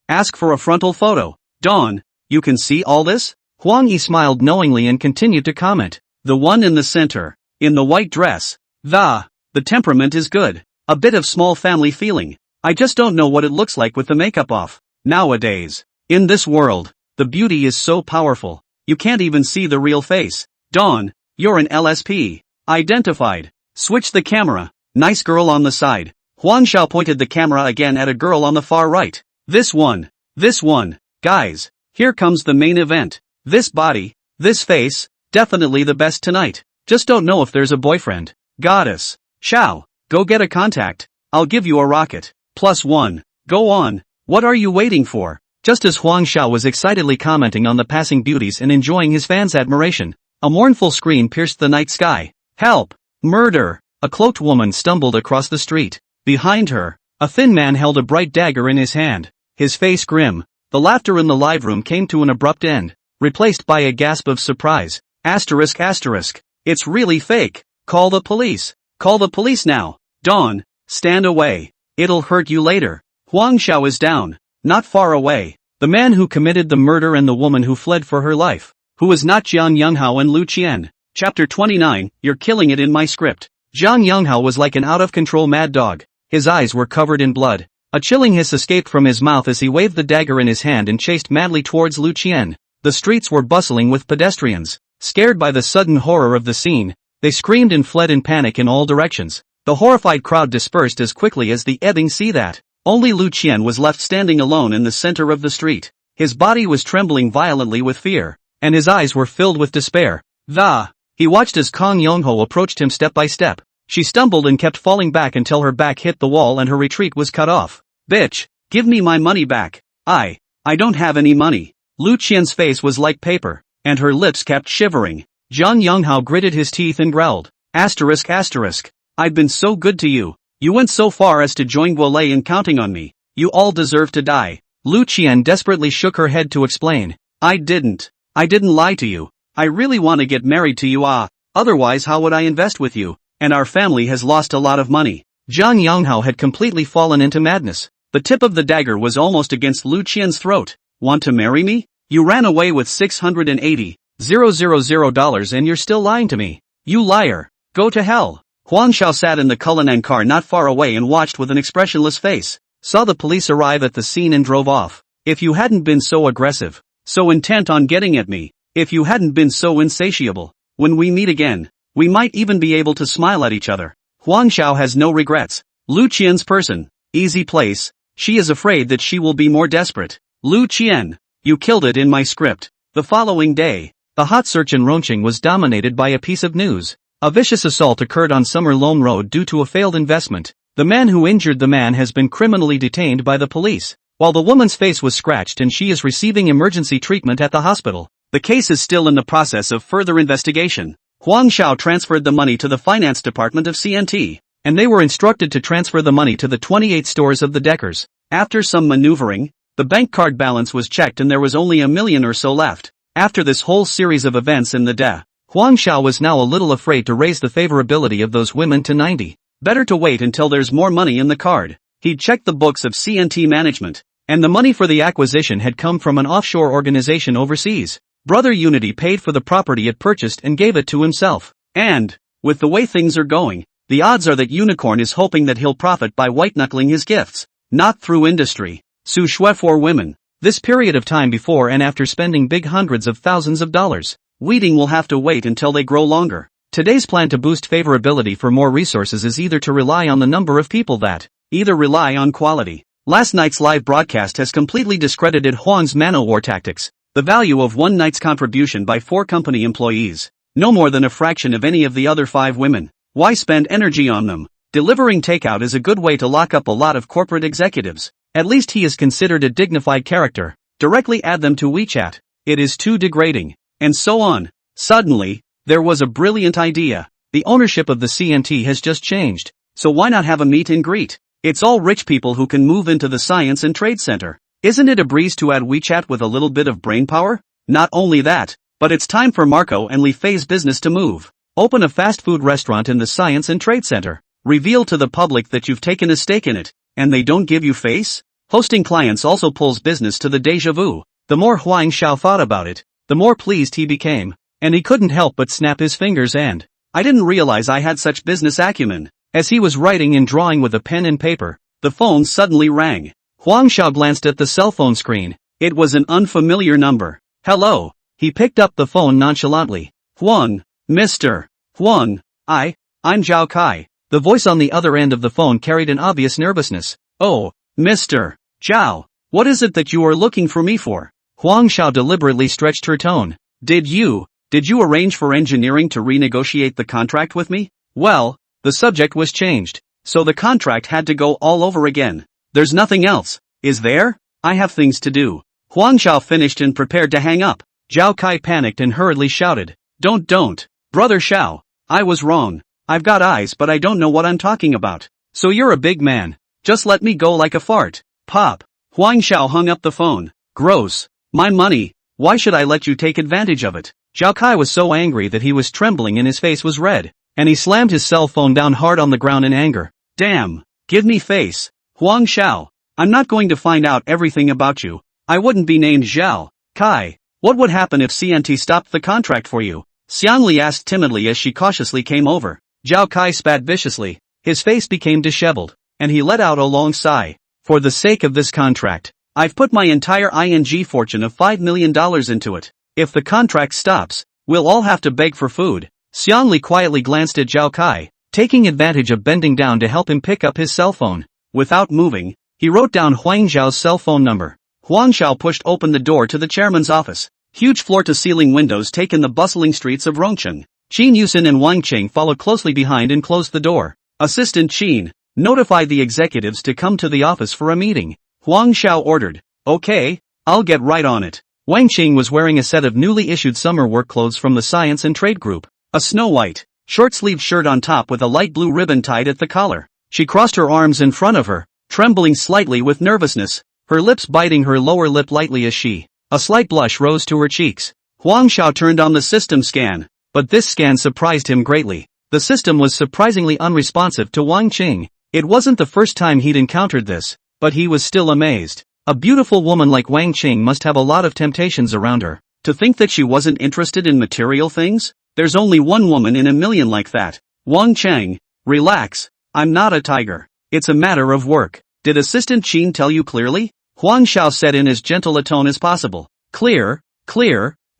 ask for a frontal photo. Dawn, you can see all this? Huang Yi smiled knowingly and continued to comment. The one in the center, in the white dress. The temperament is good. A bit of small family feeling. I just don't know what it looks like with the makeup off. Nowadays, in this world, the beauty is so powerful. You can't even see the real face. Dawn, you're an LSP. Identified. Switch the camera. Nice girl on the side. Huang Zhao pointed the camera again at a girl on the far right. This one. Guys, here comes the main event. This body, this face, definitely the best tonight. Just don't know if there's a boyfriend. Goddess. Shao, go get a contact. I'll give you a rocket. +1. Go on. What are you waiting for? Just as Huang Zhao was excitedly commenting on the passing beauties and enjoying his fans' admiration, a mournful scream pierced the night sky. Help! Murder! A cloaked woman stumbled across the street. Behind her, a thin man held a bright dagger in his hand, his face grim. The laughter in the live room came to an abrupt end, replaced by a gasp of surprise. Asterisk asterisk. It's really fake. Call the police. Call the police now. Dawn. Stand away. It'll hurt you later. Huang Xiao is down. Not far away. The man who committed the murder and the woman who fled for her life. Who was not Jiang Yonghao and Lu Qian. Chapter 29, You're killing it in my script. Jiang Yonghao was like an out-of-control mad dog. His eyes were covered in blood. A chilling hiss escaped from his mouth as he waved the dagger in his hand and chased madly towards Lu Qian. The streets were bustling with pedestrians. Scared by the sudden horror of the scene, they screamed and fled in panic in all directions. The horrified crowd dispersed as quickly as the ebbing sea that. Only Lu Qian was left standing alone in the center of the street. His body was trembling violently with fear, and his eyes were filled with despair. He watched as Kang Yongho approached him step by step. She stumbled and kept falling back until her back hit the wall and her retreat was cut off. Bitch, give me my money back. I don't have any money. Lu Qian's face was like paper, and her lips kept shivering. Jiang Yonghao gritted his teeth and growled. Asterisk asterisk. I've been so good to you. You went so far as to join Guolei in counting on me. You all deserve to die. Lu Qian desperately shook her head to explain. I didn't lie to you. I really want to get married to you otherwise how would I invest with you? And our family has lost a lot of money. Jiang Yonghao had completely fallen into madness. The tip of the dagger was almost against Lu Qian's throat. Want to marry me? You ran away with $680,000 and you're still lying to me. You liar. Go to hell. Huang Xiao sat in the Cullinan car not far away and watched with an expressionless face. Saw the police arrive at the scene and drove off. If you hadn't been so aggressive, so intent on getting at me, if you hadn't been so insatiable, when we meet again, we might even be able to smile at each other. Huang Xiao has no regrets. Lu Qian's person. Easy place. She is afraid that she will be more desperate. Lu Qian. You killed it in my script. The following day, the hot search in Rongqing was dominated by a piece of news. A vicious assault occurred on Summer Loam Road due to a failed investment. The man who injured the man has been criminally detained by the police, while the woman's face was scratched and she is receiving emergency treatment at the hospital. The case is still in the process of further investigation. Huang Xiao transferred the money to the finance department of CNT, and they were instructed to transfer the money to the 28 stores of the Deckers. After some maneuvering, the bank card balance was checked and there was only $1 million or so left. After this whole series of events in the DE, Huang Xiao was now a little afraid to raise the favorability of those women to 90. Better to wait until there's more money in the card. He'd checked the books of CNT management, and the money for the acquisition had come from an offshore organization overseas. Brother Unity paid for the property it purchased and gave it to himself. And, with the way things are going, the odds are that Unicorn is hoping that he'll profit by white-knuckling his gifts, not through industry. Su Shui for women. This period of time before and after spending big hundreds of thousands of dollars. Weeding will have to wait until they grow longer. Today's plan to boost favorability for more resources is either to rely on the number of people that, either rely on quality. Last night's live broadcast has completely discredited Huang's manhwa tactics. The value of one night's contribution by 4 company employees, no more than a fraction of any of the other 5 women. Why spend energy on them? Delivering takeout is a good way to lock up a lot of corporate executives. At least he is considered a dignified character. Directly add them to WeChat. It is too degrading. And so on. Suddenly, there was a brilliant idea. The ownership of the CNT has just changed, so why not have a meet and greet? It's all rich people who can move into the Science and Trade Center. Isn't it a breeze to add WeChat with a little bit of brainpower? Not only that, but it's time for Marco and Li Fei's business to move. Open a fast food restaurant in the Science and Trade Center. Reveal to the public that you've taken a stake in it, and they don't give you face? Hosting clients also pulls business to the déjà vu. The more Huang Xiao thought about it, the more pleased he became, and he couldn't help but snap his fingers and, I didn't realize I had such business acumen. As he was writing and drawing with a pen and paper, the phone suddenly rang. Huang Xiao glanced at the cell phone screen. It was an unfamiliar number. Hello. He picked up the phone nonchalantly. Huang, Mr. Huang, I'm Zhao Kai. The voice on the other end of the phone carried an obvious nervousness. Oh, Mr. Zhao, what is it that you are looking for me for? Huang Xiao deliberately stretched her tone. Did you arrange for engineering to renegotiate the contract with me? Well, the subject was changed, so the contract had to go all over again. There's nothing else, is there? I have things to do. Huang Xiao finished and prepared to hang up. Zhao Kai panicked and hurriedly shouted. Don't. Brother Xiao, I was wrong. I've got eyes but I don't know what I'm talking about. So you're a big man. Just let me go like a fart. Pop. Huang Xiao hung up the phone. Gross. My money. Why should I let you take advantage of it? Zhao Kai was so angry that he was trembling and his face was red, and he slammed his cell phone down hard on the ground in anger. Damn! Give me face! Huang Xiao! I'm not going to find out everything about you. I wouldn't be named Zhao Kai. What would happen if CNT stopped the contract for you? Xiangli asked timidly as she cautiously came over. Zhao Kai spat viciously. His face became disheveled, and he let out a long sigh. For the sake of this contract, I've put my entire ING fortune of $5 million into it. If the contract stops, we'll all have to beg for food. Xiangli quietly glanced at Zhao Kai, taking advantage of bending down to help him pick up his cell phone. Without moving, he wrote down Huang Xiao's cell phone number. Huang Xiao pushed open the door to the chairman's office. Huge floor-to-ceiling windows take in the bustling streets of Rongcheng. Qin Yusin and Wang Qing followed closely behind and closed the door. Assistant Qin, notify the executives to come to the office for a meeting. Huang Xiao ordered. Okay, I'll get right on it. Wang Qing was wearing a set of newly issued summer work clothes from the Science and Trade Group. A snow-white, short-sleeved shirt on top with a light blue ribbon tied at the collar. She crossed her arms in front of her, trembling slightly with nervousness, her lips biting her lower lip lightly as a slight blush rose to her cheeks. Huang Xiao turned on the system scan, but this scan surprised him greatly. The system was surprisingly unresponsive to Wang Qing. It wasn't the first time he'd encountered this, but he was still amazed. A beautiful woman like Wang Qing must have a lot of temptations around her. To think that she wasn't interested in material things? There's only one woman in a million like that. Wang Cheng, relax. I'm not a tiger. It's a matter of work. Did Assistant Qin tell you clearly? Huang Xiao said in as gentle a tone as possible. Clear,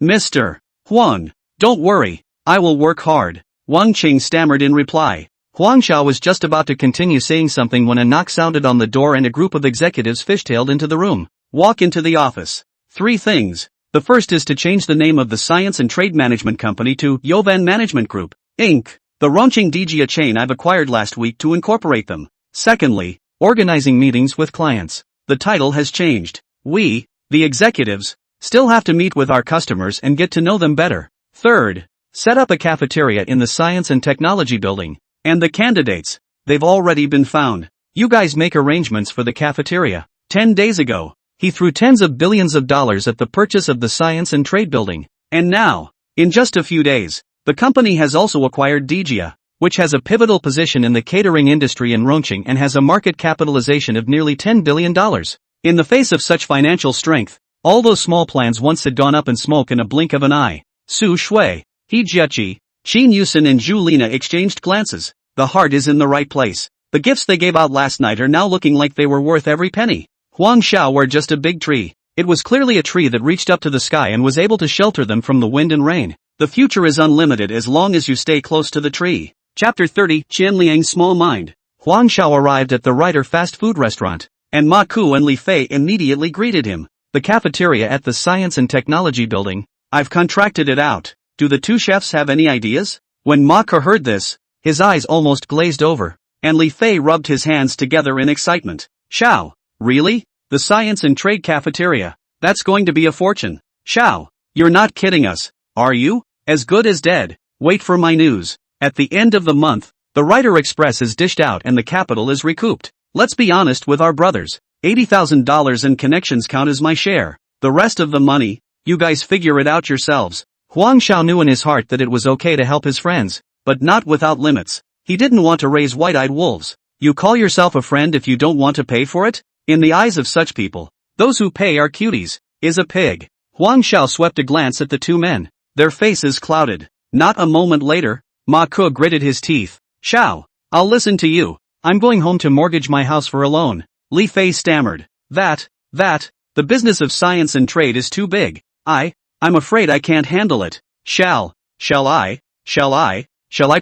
Mr. Huang. Don't worry, I will work hard. Wang Qing stammered in reply. Huang Xiao was just about to continue saying something when a knock sounded on the door and a group of executives fishtailed into the room. Walk into the office. 3 things. The first is to change the name of the Science and Trade Management Company to Yovan Management Group, Inc., the Rongcheng Dijia chain I've acquired last week to incorporate them. Secondly, organizing meetings with clients. The title has changed. We, the executives, still have to meet with our customers and get to know them better. Third, set up a cafeteria in the Science and Technology building. And the candidates, they've already been found. You guys make arrangements for the cafeteria. 10 days ago, he threw tens of billions of dollars at the purchase of the Science and Trade building. And now, in just a few days, the company has also acquired Dijia, which has a pivotal position in the catering industry in Rongcheng and has a market capitalization of nearly $10 billion. In the face of such financial strength, all those small plans once had gone up in smoke in a blink of an eye. Su Shui, He Jiaqi, Qin Yusin and Zhu Lina exchanged glances. The heart is in the right place. The gifts they gave out last night are now looking like they were worth every penny. Huang Xiao were just a big tree. It was clearly a tree that reached up to the sky and was able to shelter them from the wind and rain. The future is unlimited as long as you stay close to the tree. Chapter 30, Qian Liang's Small Mind. Huang Xiao arrived at the Ryder fast food restaurant, and Ma Ku and Li Fei immediately greeted him. The cafeteria at the Science and Technology building. I've contracted it out. Do the 2 chefs have any ideas? When Ma Ku heard this, his eyes almost glazed over, and Li Fei rubbed his hands together in excitement. Xiao, really? The Science and Trade cafeteria? That's going to be a fortune. Xiao, you're not kidding us, are you? As good as dead. Wait for my news. At the end of the month, the Ryder Express is dished out and the capital is recouped. Let's be honest with our brothers. $80,000 in connections count as my share. The rest of the money, you guys figure it out yourselves. Huang Xiao knew in his heart that it was okay to help his friends, but not without limits. He didn't want to raise white-eyed wolves. You call yourself a friend if you don't want to pay for it? In the eyes of such people, those who pay are cuties, is a pig. Huang Xiao swept a glance at the 2 men. Their faces clouded. Not a moment later, Ma Ku gritted his teeth. Xiao, I'll listen to you. I'm going home to mortgage my house for a loan. Li Fei stammered. The business of Science and Trade is too big. I'm afraid I can't handle it. Shall I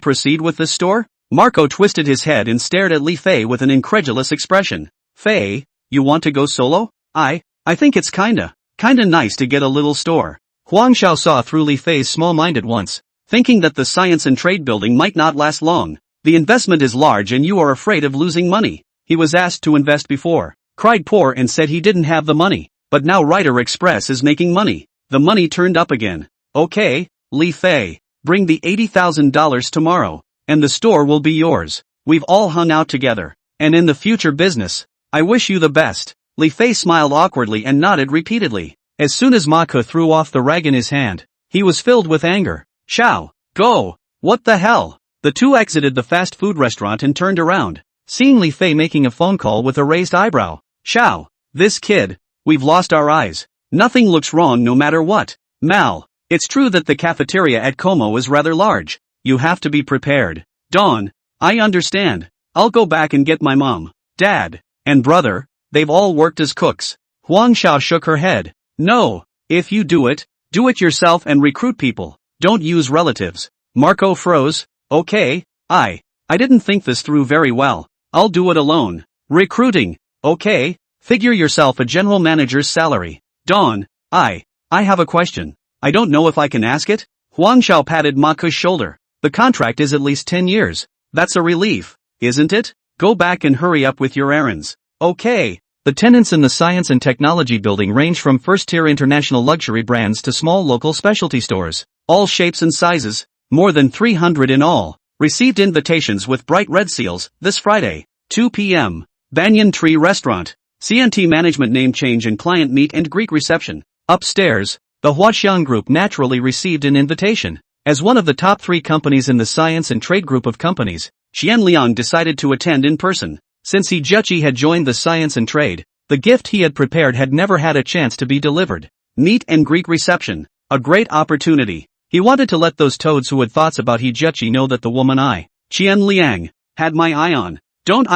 proceed with this store? Marco twisted his head and stared at Li Fei with an incredulous expression. Fei, you want to go solo? I think it's kinda nice to get a little store. Huang Xiao saw through Li Fei's small mind at once, thinking that the Science and Trade building might not last long. The investment is large and you are afraid of losing money. He was asked to invest before, cried poor and said he didn't have the money, but now Ryder Express is making money. The money turned up again. Okay, Li Fei, bring the $80,000 tomorrow, and the store will be yours. We've all hung out together, and in the future business, I wish you the best. Li Fei smiled awkwardly and nodded repeatedly. As soon as Ma Ku threw off the rag in his hand, He was filled with anger. Xiao, go! What the hell? The two exited the fast food restaurant and turned around, seeing Li Fei making a phone call with a raised eyebrow. Xiao, this kid, we've lost our eyes. Nothing looks wrong no matter what. Mal, it's true that the cafeteria at Como is rather large. You have to be prepared. Dawn, I understand. I'll go back and get my mom, dad, and brother. They've all worked as cooks. Huang Xiao shook her head. No, if you do it yourself and recruit people. Don't use relatives. Marco froze. Okay, I didn't think this through very well. I'll do it alone. Recruiting. Okay, figure yourself a general manager's salary. Dawn, I have a question. I don't know if I can ask it? Huang Xiao patted Maku's shoulder. The contract is at least 10 years. That's a relief, isn't it? Go back and hurry up with your errands. Okay. The tenants in the science and technology building range from first-tier international luxury brands to small local specialty stores. All shapes and sizes, more than 300 in all. Received invitations with bright red seals, this Friday, 2 p.m. Banyan Tree Restaurant. CNT management name change and client meet and Greek reception. Upstairs, the Huaxiang Group naturally received an invitation. As one of the top 3 companies in the science and trade group of companies, Qian Liang decided to attend in person. Since He Jueqi had joined the science and trade, the gift he had prepared had never had a chance to be delivered. Meet and Greek reception. A great opportunity. He wanted to let those toads who had thoughts about He Jueqi know that the woman Qian Liang, had my eye on. Don't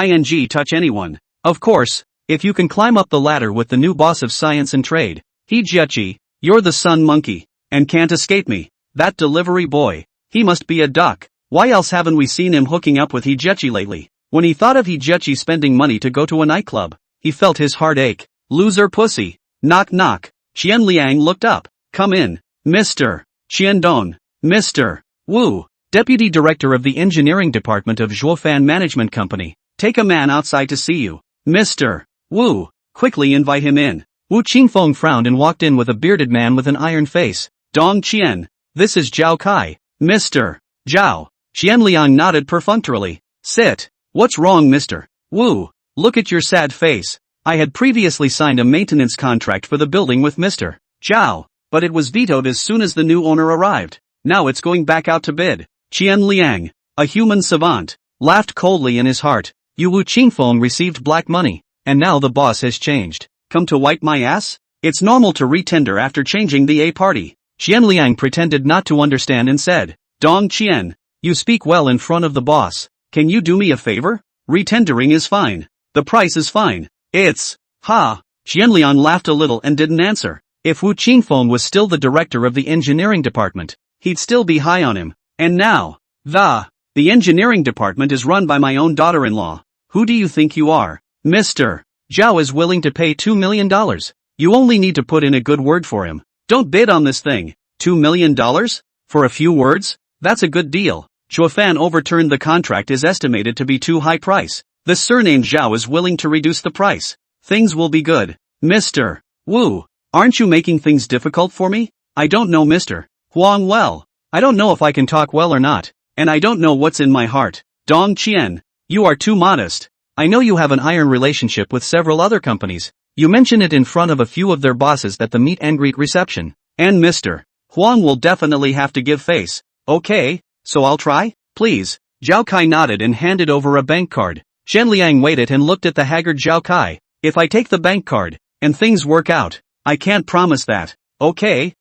touch anyone. Of course, if you can climb up the ladder with the new boss of science and trade, He Jueqi, you're the sun monkey, and can't escape me. That delivery boy, he must be a duck. Why else haven't we seen him hooking up with He Jueqi lately? When he thought of He Jueqi spending money to go to a nightclub, he felt his heart ache. Loser pussy. Knock knock. Qian Liang looked up. Come in, Mr. Qiandong. Mr. Wu, Deputy Director of the Engineering Department of Zhuofan Management Company. Take a man outside to see you. Mr. Wu, quickly invite him in. Wu Qingfeng frowned and walked in with a bearded man with an iron face. Dong Qian, this is Zhao Kai. Mr. Zhao. Qian Liang nodded perfunctorily. Sit. What's wrong, Mr. Wu? Look at your sad face. I had previously signed a maintenance contract for the building with Mr. Zhao, but it was vetoed as soon as the new owner arrived. Now it's going back out to bid. Qian Liang, a human savant, laughed coldly in his heart. You Wu Qingfeng received black money, and now the boss has changed. Come to wipe my ass? It's normal to retender after changing the A party. Qian Liang pretended not to understand and said, Dong Qian, you speak well in front of the boss. Can you do me a favor? Retendering is fine. The price is fine. It's, ha. Qian Liang laughed a little and didn't answer. If Wu Qingfeng was still the director of the engineering department, he'd still be high on him. And now, the engineering department is run by my own daughter-in-law. Who do you think you are? Mr. Zhao is willing to pay $2 million. You only need to put in a good word for him. Don't bid on this thing. $2 million? For a few words? That's a good deal. Zhuofan overturned the contract is estimated to be too high price. The surname Zhao is willing to reduce the price. Things will be good. Mr. Wu, aren't you making things difficult for me? I don't know Mr. Huang well. I don't know if I can talk well or not, and I don't know what's in my heart. Dong Qian, you are too modest. I know you have an iron relationship with several other companies. You mention it in front of a few of their bosses at the meet and greet reception. And Mr. Huang will definitely have to give face. Okay, so I'll try? Please. Zhao Kai nodded and handed over a bank card. Qian Liang waited and looked at the haggard Zhao Kai. If I take the bank card, and things work out, I can't promise that. Okay,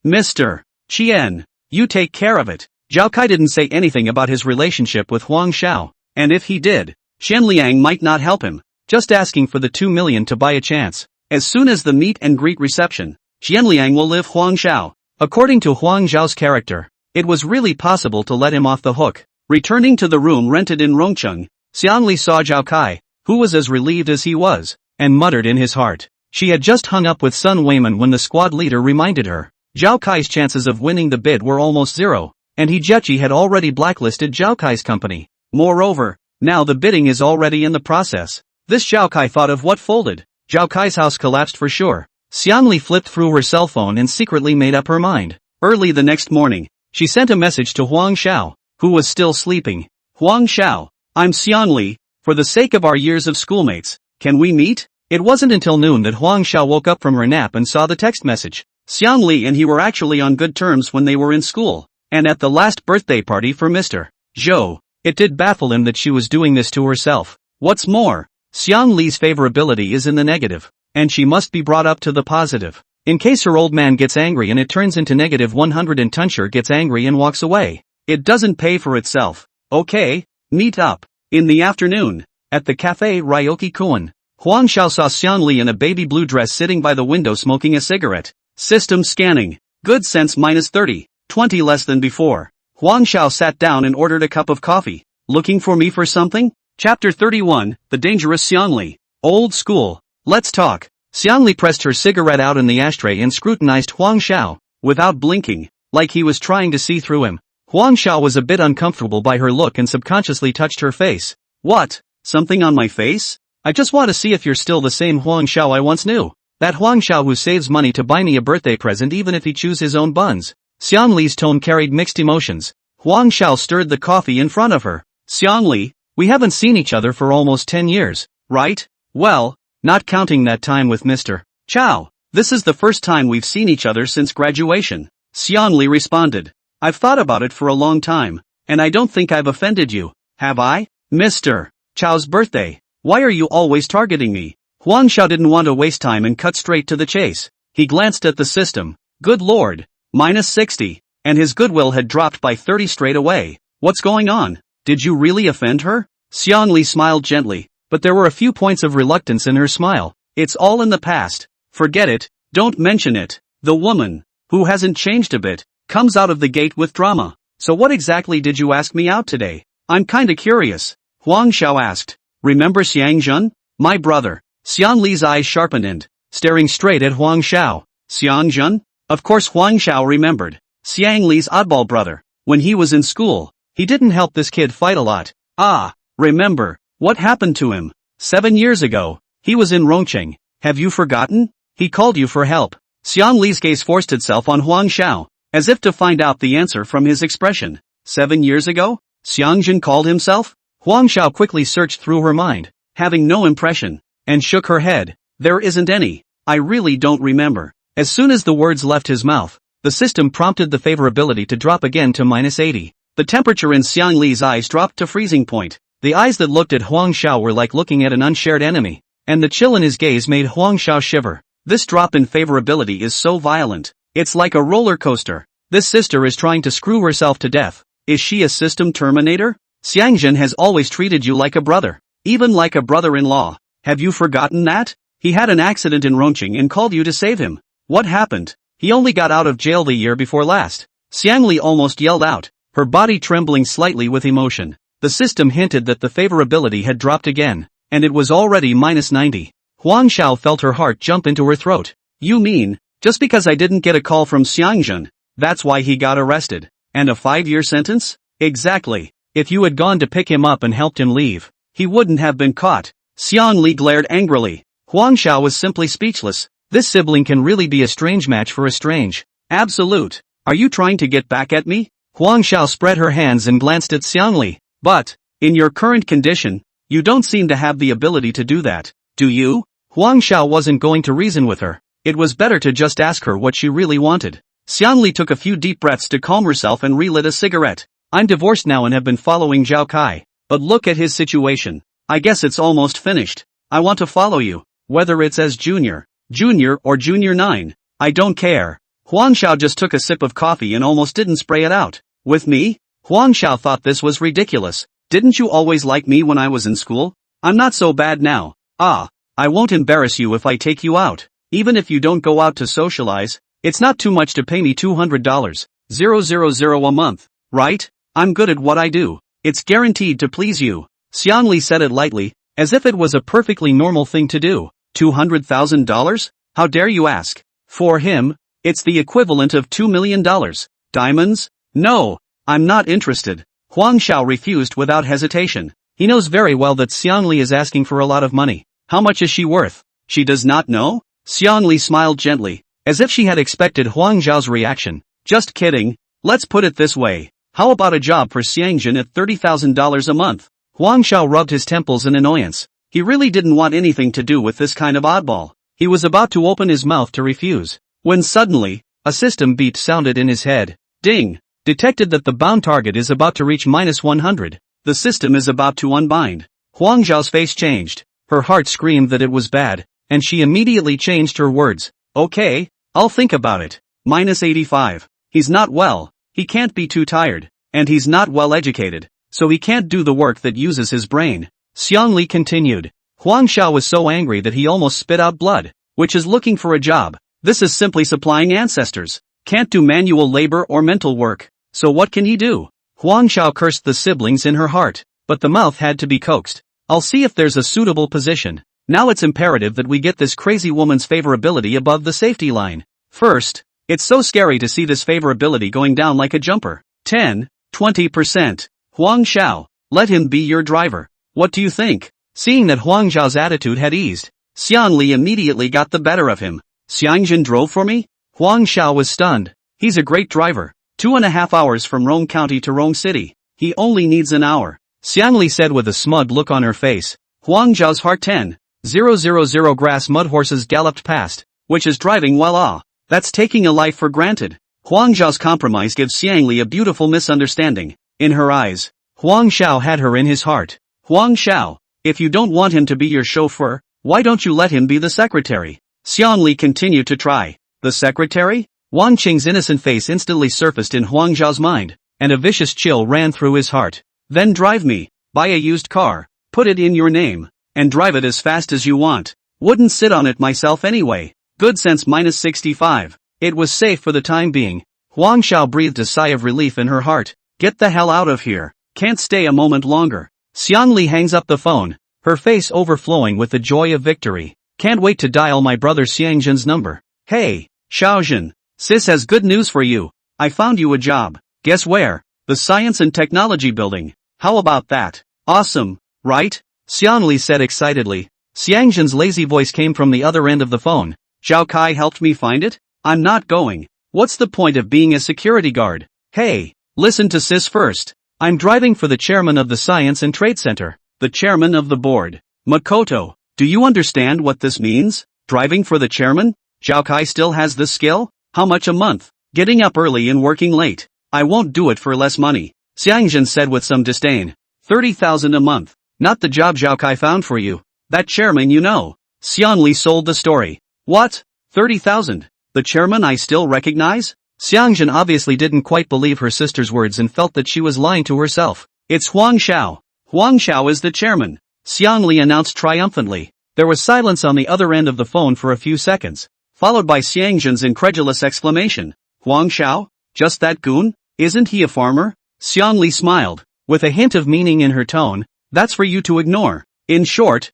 Mr. Qian, you take care of it. Zhao Kai didn't say anything about his relationship with Huang Xiao, and if he did, Qian Liang might not help him, just asking for the 2 million to buy a chance. As soon as the meet and greet reception, Qian Liang will live Huang Xiao. According to Huang Xiao's character, it was really possible to let him off the hook. Returning to the room rented in Rongcheng, Xiangli saw Zhao Kai, who was as relieved as he was, and muttered in his heart. She had just hung up with Sun Weiman when the squad leader reminded her. Zhao Kai's chances of winning the bid were almost zero, and He Jueqi had already blacklisted Zhao Kai's company. Moreover, now the bidding is already in the process. This Zhao Kai thought of what folded. Zhao Kai's house collapsed for sure. Xiangli flipped through her cell phone and secretly made up her mind. Early the next morning, she sent a message to Huang Xiao, who was still sleeping. Huang Xiao, I'm Xiangli. For the sake of our years of schoolmates, can we meet? It wasn't until noon that Huang Xiao woke up from her nap and saw the text message. Xiang Li and he were actually on good terms when they were in school, and at the last birthday party for Mr. Zhou, it did baffle him that she was doing this to herself. What's more, Xiang Li's favorability is in the negative, and she must be brought up to the positive. In case her old man gets angry and it turns into negative 100 and Tuncher gets angry and walks away. It doesn't pay for itself. Okay, meet up. In the afternoon, at the cafe Ryoki-kun, Huang Xiao saw Xiang Li in a baby blue dress sitting by the window smoking a cigarette. System scanning. Good sense -30, 20 less than before. Huang Xiao sat down and ordered a cup of coffee. Looking for me for something? Chapter 31, The Dangerous Xiang Li. Old school. Let's talk. Xiang Li pressed her cigarette out in the ashtray and scrutinized Huang Xiao, without blinking, like he was trying to see through him. Huang Xiao was a bit uncomfortable by her look and subconsciously touched her face. What? Something on my face? I just want to see if you're still the same Huang Xiao I once knew. That Huang Xiao who saves money to buy me a birthday present even if he chews his own buns. Xiang Li's tone carried mixed emotions. Huang Xiao stirred the coffee in front of her. Xiang Li, we haven't seen each other for almost 10 years, right? Well, not counting that time with Mr. Chow. This is the first time we've seen each other since graduation. Xiang Li responded. I've thought about it for a long time, and I don't think I've offended you, have I? Mr. Chow's birthday. Why are you always targeting me? Huang Xiao didn't want to waste time and cut straight to the chase. He glanced at the system. Good lord. -60. And his goodwill had dropped by 30 straight away. What's going on? Did you really offend her? Xiang Li smiled gently, but there were a few points of reluctance in her smile. It's all in the past. Forget it, don't mention it. The woman, who hasn't changed a bit, comes out of the gate with drama. So what exactly did you ask me out today? I'm kinda curious. Huang Xiao asked. Remember Xiang Zhen? My brother. Xiang Li's eyes sharpened, staring straight at Huang Xiao. Xiang Zhen? Of course Huang Xiao remembered. Xiang Li's oddball brother. When he was in school, he didn't help this kid fight a lot. Ah, remember. What happened to him? 7 years ago, he was in Rongqing. Have you forgotten? He called you for help. Xiang Li's gaze forced itself on Huang Xiao, as if to find out the answer from his expression. 7 years ago? Xiang Zhen called himself? Huang Xiao quickly searched through her mind, having no impression, and shook her head. There isn't any. I really don't remember. As soon as the words left his mouth, the system prompted the favorability to drop again to -80. The temperature in Xiang Li's eyes dropped to freezing point. The eyes that looked at Huang Xiao were like looking at an unshared enemy, and the chill in his gaze made Huang Xiao shiver. This drop in favorability is so violent. It's like a roller coaster. This sister is trying to screw herself to death. Is she a system terminator? Xiang Zhen has always treated you like a brother, even like a brother-in-law. Have you forgotten that? He had an accident in Rongqing and called you to save him. What happened? He only got out of jail the year before last. Xiang Li almost yelled out, her body trembling slightly with emotion. The system hinted that the favorability had dropped again, and it was already -90. Huang Xiao felt her heart jump into her throat. You mean, just because I didn't get a call from Xiang Zhen, that's why he got arrested? And a 5-year sentence? Exactly. If you had gone to pick him up and helped him leave, he wouldn't have been caught. Xiang Li glared angrily. Huang Xiao was simply speechless. This sibling can really be a strange match for a strange. Absolute. Are you trying to get back at me? Huang Xiao spread her hands and glanced at Xiang Li. But, in your current condition, you don't seem to have the ability to do that, do you? Huang Xiao wasn't going to reason with her. It was better to just ask her what she really wanted. Xiang Li took a few deep breaths to calm herself and relit a cigarette. I'm divorced now and have been following Zhao Kai. But look at his situation. I guess it's almost finished. I want to follow you, whether it's as junior or junior 9. I don't care. Huang Xiao just took a sip of coffee and almost didn't spray it out. With me? Huang Xiao thought this was ridiculous. Didn't you always like me when I was in school? I'm not so bad now. Ah, I won't embarrass you if I take you out. Even if you don't go out to socialize, it's not too much to pay me $200, 000 a month, right? I'm good at what I do. It's guaranteed to please you. Xiang Li said it lightly, as if it was a perfectly normal thing to do. $200,000? How dare you ask? For him, it's the equivalent of $2 million. Diamonds? No, I'm not interested. Huang Xiao refused without hesitation. He knows very well that Xiang Li is asking for a lot of money. How much is she worth? She does not know? Xiang Li smiled gently, as if she had expected Huang Xiao's reaction. Just kidding. Let's put it this way. How about a job for Xiang Zhen at $30,000 a month? Huang Xiao rubbed his temples in annoyance. He really didn't want anything to do with this kind of oddball. He was about to open his mouth to refuse. When suddenly, a system beep sounded in his head. Ding! Detected that the bound target is about to reach -100. The system is about to unbind. Huang Zhao's face changed. Her heart screamed that it was bad, and she immediately changed her words. Okay, I'll think about it. -85. He's not well, he can't be too tired, and he's not well educated, so he can't do the work that uses his brain. Xiangli continued. Huang Xiao was so angry that he almost spit out blood, which is looking for a job. This is simply supplying ancestors. Can't do manual labor or mental work, so what can he do? Huang Xiao cursed the siblings in her heart, but the mouth had to be coaxed. I'll see if there's a suitable position. Now it's imperative that we get this crazy woman's favorability above the safety line. First, it's so scary to see this favorability going down like a jumper. 10, 20%. Huang Xiao, let him be your driver. What do you think? Seeing that Huang Zhao's attitude had eased, Xiangli immediately got the better of him. Xiangjin drove for me? Huang Xiao was stunned. He's a great driver. 2.5 hours from Rong County to Rong City. He only needs an hour. Xiangli said with a smug look on her face. Huang Zhao's heart 10,000 grass mud horses galloped past, which is driving while that's taking a life for granted. Huang Zhao's compromise gives Xiangli a beautiful misunderstanding. In her eyes, Huang Xiao had her in his heart. Huang Xiao, if you don't want him to be your chauffeur, why don't you let him be the secretary? Xiangli continued to try. The secretary? Wang Qing's innocent face instantly surfaced in Huang Zhao's mind, and a vicious chill ran through his heart. Then drive me. Buy a used car. Put it in your name. And drive it as fast as you want. Wouldn't sit on it myself anyway. Good sense -65. It was safe for the time being. Huang Xiao breathed a sigh of relief in her heart. Get the hell out of here. Can't stay a moment longer. Xiangli hangs up the phone, her face overflowing with the joy of victory. Can't wait to dial my brother Xiangjin's number. Hey, Xiaojin. Sis has good news for you. I found you a job. Guess where? The Science and Technology Building. How about that? Awesome, right? Xiangli said excitedly. Xiangjin's lazy voice came from the other end of the phone. Zhao Kai helped me find it? I'm not going. What's the point of being a security guard? Hey, listen to sis first. I'm driving for the chairman of the Science and Trade Center. The chairman of the board. Makoto, do you understand what this means? Driving for the chairman? Zhao Kai still has this skill? How much a month? Getting up early and working late. I won't do it for less money. Xiangjin said with some disdain. 30,000 a month. Not the job Zhao Kai found for you. That chairman you know. Xiangli sold the story. What? 30,000? The chairman I still recognize? Xiangjin obviously didn't quite believe her sister's words and felt that she was lying to herself. It's Huang Xiao. Huang Xiao is the chairman. Xiangli announced triumphantly. There was silence on the other end of the phone for a few seconds, followed by Xiangjin's incredulous exclamation. Huang Xiao? Just that goon? Isn't he a farmer? Xiangli smiled, with a hint of meaning in her tone. That's for you to ignore. In short,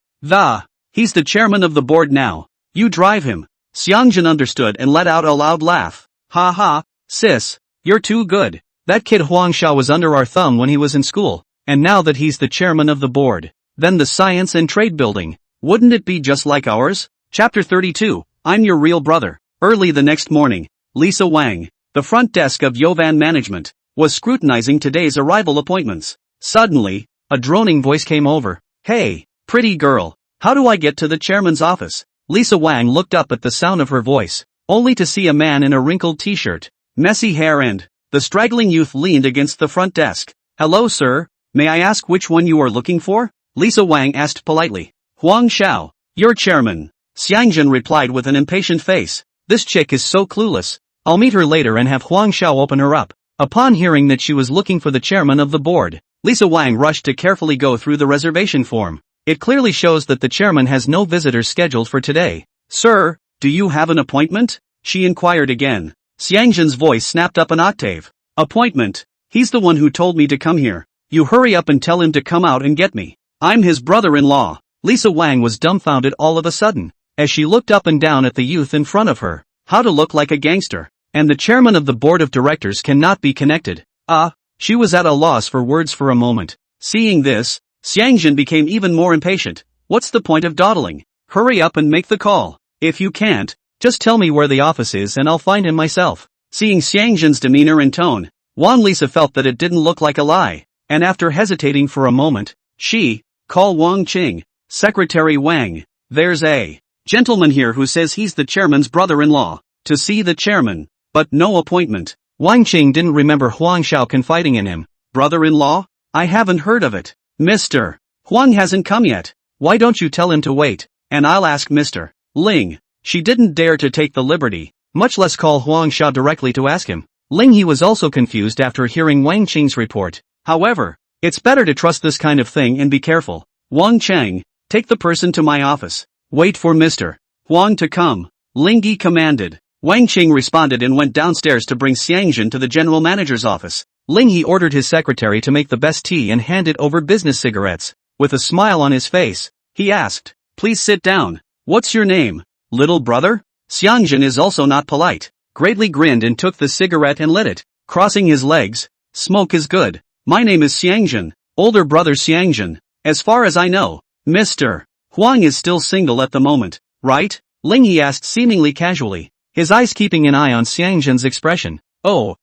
he's the chairman of the board now. You drive him. Xiangjin understood and let out a loud laugh. Ha ha, sis, you're too good. That kid Huang Xiao was under our thumb when he was in school, and now that he's the chairman of the board, then the Science and Trade Building, wouldn't it be just like ours? Chapter 32, I'm your real brother. Early the next morning, Lisa Wang, the front desk of Yovan Management, was scrutinizing today's arrival appointments. Suddenly, a droning voice came over. Hey, pretty girl, how do I get to the chairman's office? Lisa Wang looked up at the sound of her voice, only to see a man in a wrinkled t-shirt, messy hair and the straggling youth leaned against the front desk. Hello sir, may I ask which one you are looking for? Lisa Wang asked politely. Huang Xiao, your chairman. Xiangjin replied with an impatient face. This chick is so clueless. I'll meet her later and have Huang Xiao open her up. Upon hearing that she was looking for the chairman of the board, Lisa Wang rushed to carefully go through the reservation form. It clearly shows that the chairman has no visitors scheduled for today. Sir, do you have an appointment? She inquired again. Xiangjin's voice snapped up an octave. Appointment? He's the one who told me to come here. You hurry up and tell him to come out and get me. I'm his brother-in-law. Lisa Wang was dumbfounded all of a sudden, as she looked up and down at the youth in front of her. How to look like a gangster, and the chairman of the board of directors cannot be connected. She was at a loss for words for a moment. Seeing this, Xiangjin became even more impatient. What's the point of dawdling? Hurry up and make the call. If you can't, just tell me where the office is and I'll find him myself. Seeing Xiangjin's demeanor and tone, Wang Lisa felt that it didn't look like a lie, and after hesitating for a moment, she, call Wang Qing, Secretary Wang. There's a gentleman here who says he's the chairman's brother-in-law. to see the chairman, but no appointment. Wang Qing didn't remember Huang Xiao confiding in him. Brother-in-law? I haven't heard of it. Mr. Huang hasn't come yet. Why don't you tell him to wait, and I'll ask Mr. Ling. She didn't dare to take the liberty, much less call Huang Xiao directly to ask him. Ling He was also confused after hearing Wang Qing's report. However, it's better to trust this kind of thing and be careful. Wang Cheng, take the person to my office. Wait for Mr. Huang to come. Ling Yi commanded. Wang Qing responded and went downstairs to bring Xiangjun to the general manager's office. Ling He ordered his secretary to make the best tea and handed over business cigarettes. With a smile on his face, he asked, please sit down. What's your name? Little brother? Xiangjun is also not polite. Greatly grinned and took the cigarette and lit it, crossing his legs. Smoke is good. My name is Xiangjun, older brother Xiangjun. As far as I know, Mr. Huang is still single at the moment, right? Ling He asked seemingly casually, his eyes keeping an eye on Xiangjun's expression. Oh,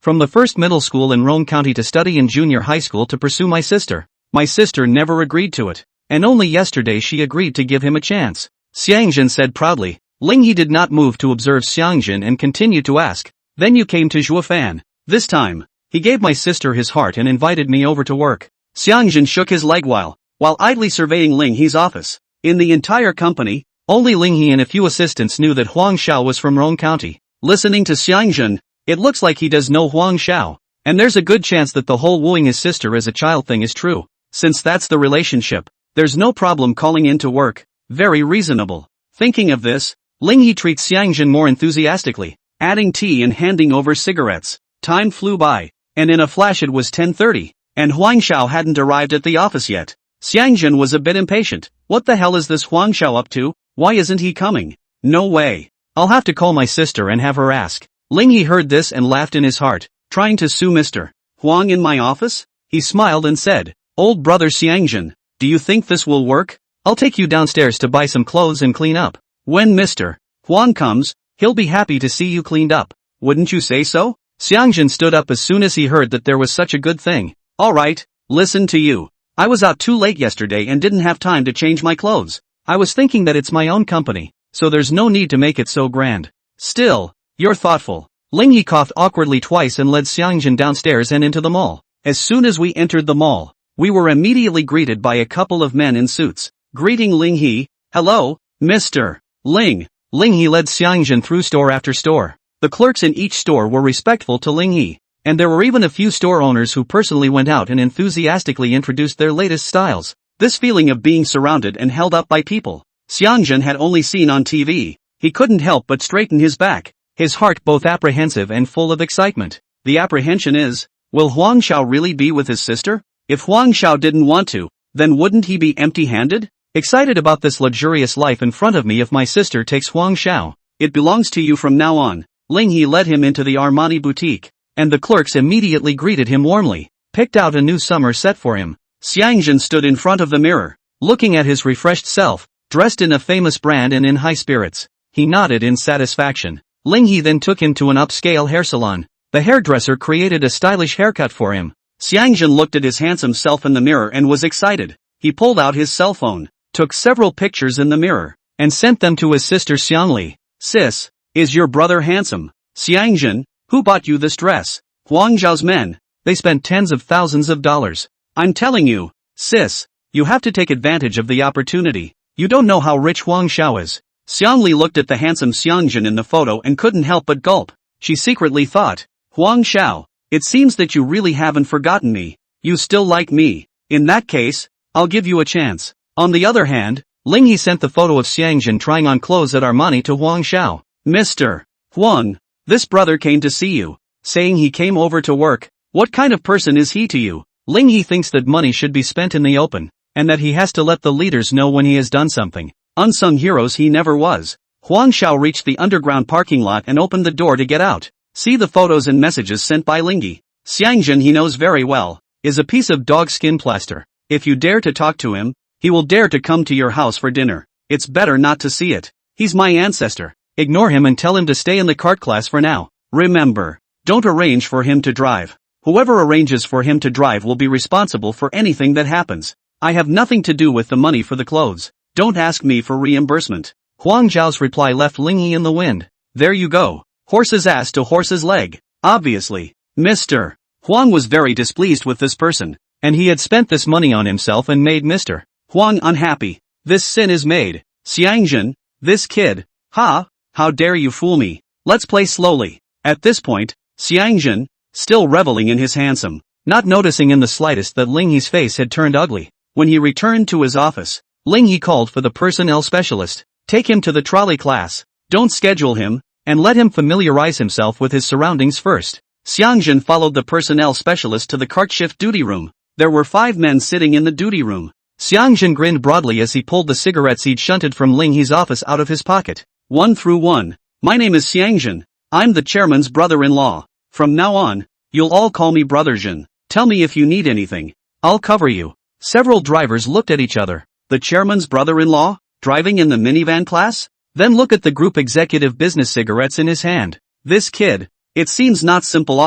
from the first middle school in Rome County to study in junior high school to pursue my sister. My sister never agreed to it, and only yesterday she agreed to give him a chance. Xiangjun said proudly. Ling He did not move to observe Xiangjun and continued to ask, then you came to Zhuofan. This time, he gave my sister his heart and invited me over to work. Xiangjun shook his leg while idly surveying Ling He's office. In the entire company, only Ling He and a few assistants knew that Huang Xiao was from Rong County. Listening to Xiangjun, it looks like he does know Huang Xiao, and there's a good chance that the whole wooing his sister as a child thing is true. Since that's the relationship, there's no problem calling in to work. Very reasonable. Thinking of this, Ling He treats Xiangjun more enthusiastically, adding tea and handing over cigarettes. Time flew by, and in a flash it was 10:30, and Huang Xiao hadn't arrived at the office yet. Xiangjun was a bit impatient. What the hell is this Huang Xiao up to? Why isn't he coming? No way. I'll have to call my sister and have her ask. Ling He heard this and laughed in his heart, trying to sue Mr. Huang in my office? He smiled and said, old brother Xiangjun, do you think this will work? I'll take you downstairs to buy some clothes and clean up. When Mr. Huang comes, he'll be happy to see you cleaned up. Wouldn't you say so? Xiangjun stood up as soon as he heard that there was such a good thing. Alright, listen to you. I was out too late yesterday and didn't have time to change my clothes. I was thinking that it's my own company, so there's no need to make it so grand. Still, you're thoughtful. Ling Yi coughed awkwardly twice and led Xiangjun downstairs and into the mall. As soon as we entered the mall, we were immediately greeted by a couple of men in suits. Greeting Ling He. Hello, Mr. Ling. Ling He led Xiangjun through store after store. The clerks in each store were respectful to Ling He, and there were even a few store owners who personally went out and enthusiastically introduced their latest styles. This feeling of being surrounded and held up by people, Xiangjun had only seen on TV. He couldn't help but straighten his back, his heart both apprehensive and full of excitement. The apprehension is, will Huang Xiao really be with his sister? If Huang Xiao didn't want to, then wouldn't he be empty-handed? Excited about this luxurious life in front of me if my sister takes Huang Xiao. It belongs to you from now on. Ling He led him into the Armani boutique, and the clerks immediately greeted him warmly, picked out a new summer set for him. Xiangjun stood in front of the mirror, looking at his refreshed self, dressed in a famous brand and in high spirits. He nodded in satisfaction. Ling He then took him to an upscale hair salon. The hairdresser created a stylish haircut for him. Xiangjun looked at his handsome self in the mirror and was excited. He pulled out his cell phone, took several pictures in the mirror, and sent them to his sister Xiangli. Sis, is your brother handsome? Xiangjun, who bought you this dress? Huang Zhao's men. They spent tens of thousands of dollars. I'm telling you, sis, you have to take advantage of the opportunity. You don't know how rich Huang Xiao is. Xiangli looked at the handsome Xiangjun in the photo and couldn't help but gulp. She secretly thought, Huang Xiao, it seems that you really haven't forgotten me. You still like me. In that case, I'll give you a chance. On the other hand, Ling He sent the photo of Xiangjun trying on clothes at Armani to Huang Xiao. Mr. Huang, this brother came to see you, saying he came over to work. What kind of person is he to you? Ling He thinks that money should be spent in the open, and that he has to let the leaders know when he has done something. Unsung heroes he never was. Huang Xiao reached the underground parking lot and opened the door to get out. See the photos and messages sent by Ling Yi. Xiangjun he knows very well, is a piece of dog skin plaster. If you dare to talk to him, he will dare to come to your house for dinner. It's better not to see it. He's my ancestor. Ignore him and tell him to stay in the cart class for now. Remember, don't arrange for him to drive. Whoever arranges for him to drive will be responsible for anything that happens. I have nothing to do with the money for the clothes. Don't ask me for reimbursement. Huang Zhao's reply left Ling Yi in the wind. There you go. Horse's ass to horse's leg. Obviously. Mr. Huang was very displeased with this person, and he had spent this money on himself and made Mr. Huang unhappy. This sin is made. Xiangjun, this kid. Ha, how dare you fool me. Let's play slowly. At this point, Xiangjun, still reveling in his handsome, not noticing in the slightest that Ling He's face had turned ugly. When he returned to his office, Ling He called for the personnel specialist. Take him to the trolley class. Don't schedule him, and let him familiarize himself with his surroundings first. Xiangjun followed the personnel specialist to the cart shift duty room. There were 5 men sitting in the duty room. Xiangjun grinned broadly as he pulled the cigarettes he'd shunted from Ling He's office out of his pocket. 1 through 1. My name is Xiangjun. I'm the chairman's brother-in-law. From now on, you'll all call me Brother Jun. Tell me if you need anything. I'll cover you. Several drivers looked at each other. The chairman's brother-in-law? Driving in the minivan class? Then look at the group executive business cigarettes in his hand. This kid. It seems not simple.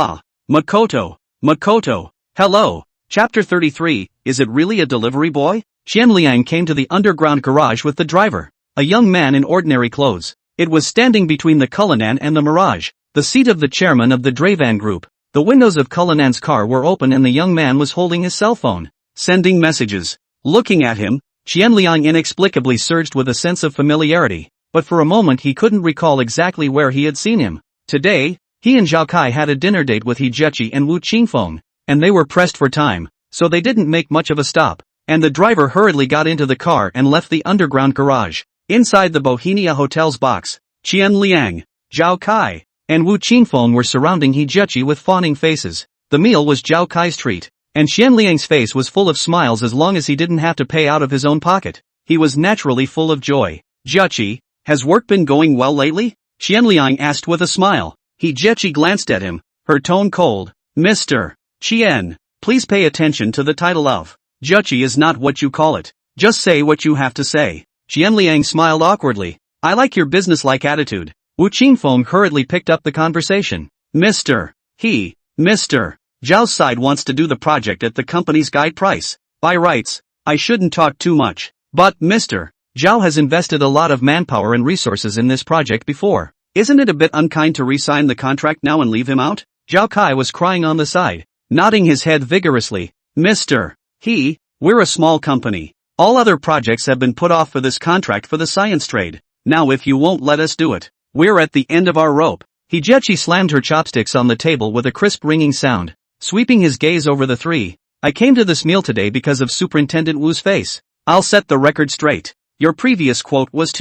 Makoto. Hello. Chapter 33, is it really a delivery boy? Qianliang came to the underground garage with the driver. A young man in ordinary clothes. It was standing between the Cullinan and the Mirage, the seat of the chairman of the Dravan group. The windows of Cullinan's car were open and the young man was holding his cell phone, sending messages. Looking at him, Qianliang inexplicably surged with a sense of familiarity, but for a moment he couldn't recall exactly where he had seen him. Today, he and Zhao Kai had a dinner date with Hijechi and Wu Qingfeng, and they were pressed for time, so they didn't make much of a stop, and the driver hurriedly got into the car and left the underground garage. Inside the Bohemia Hotel's box, Qianliang, Zhao Kai, and Wu Qingfeng were surrounding Hijechi with fawning faces. The meal was Zhao Kai's treat, and Qianliang's face was full of smiles as long as he didn't have to pay out of his own pocket. He was naturally full of joy. Hijechi, has work been going well lately? Qianliang asked with a smile. Hijechi glanced at him, her tone cold. Mr. Qian, please pay attention to the title of Hijechi is not what you call it. Just say what you have to say. Qianliang smiled awkwardly. I like your businesslike attitude. Wu Qingfeng hurriedly picked up the conversation. Mr. Zhao's side wants to do the project at the company's guide price. By rights, I shouldn't talk too much. But Mr. Zhao has invested a lot of manpower and resources in this project before. Isn't it a bit unkind to re-sign the contract now and leave him out? Zhao Kai was crying on the side, nodding his head vigorously. Mr. We're a small company. All other projects have been put off for this contract for the science trade. Now if you won't let us do it, we're at the end of our rope. Hijechi slammed her chopsticks on the table with a crisp ringing sound, sweeping his gaze over the 3. I came to this meal today because of Superintendent Wu's face. I'll set the record straight. Your previous quote was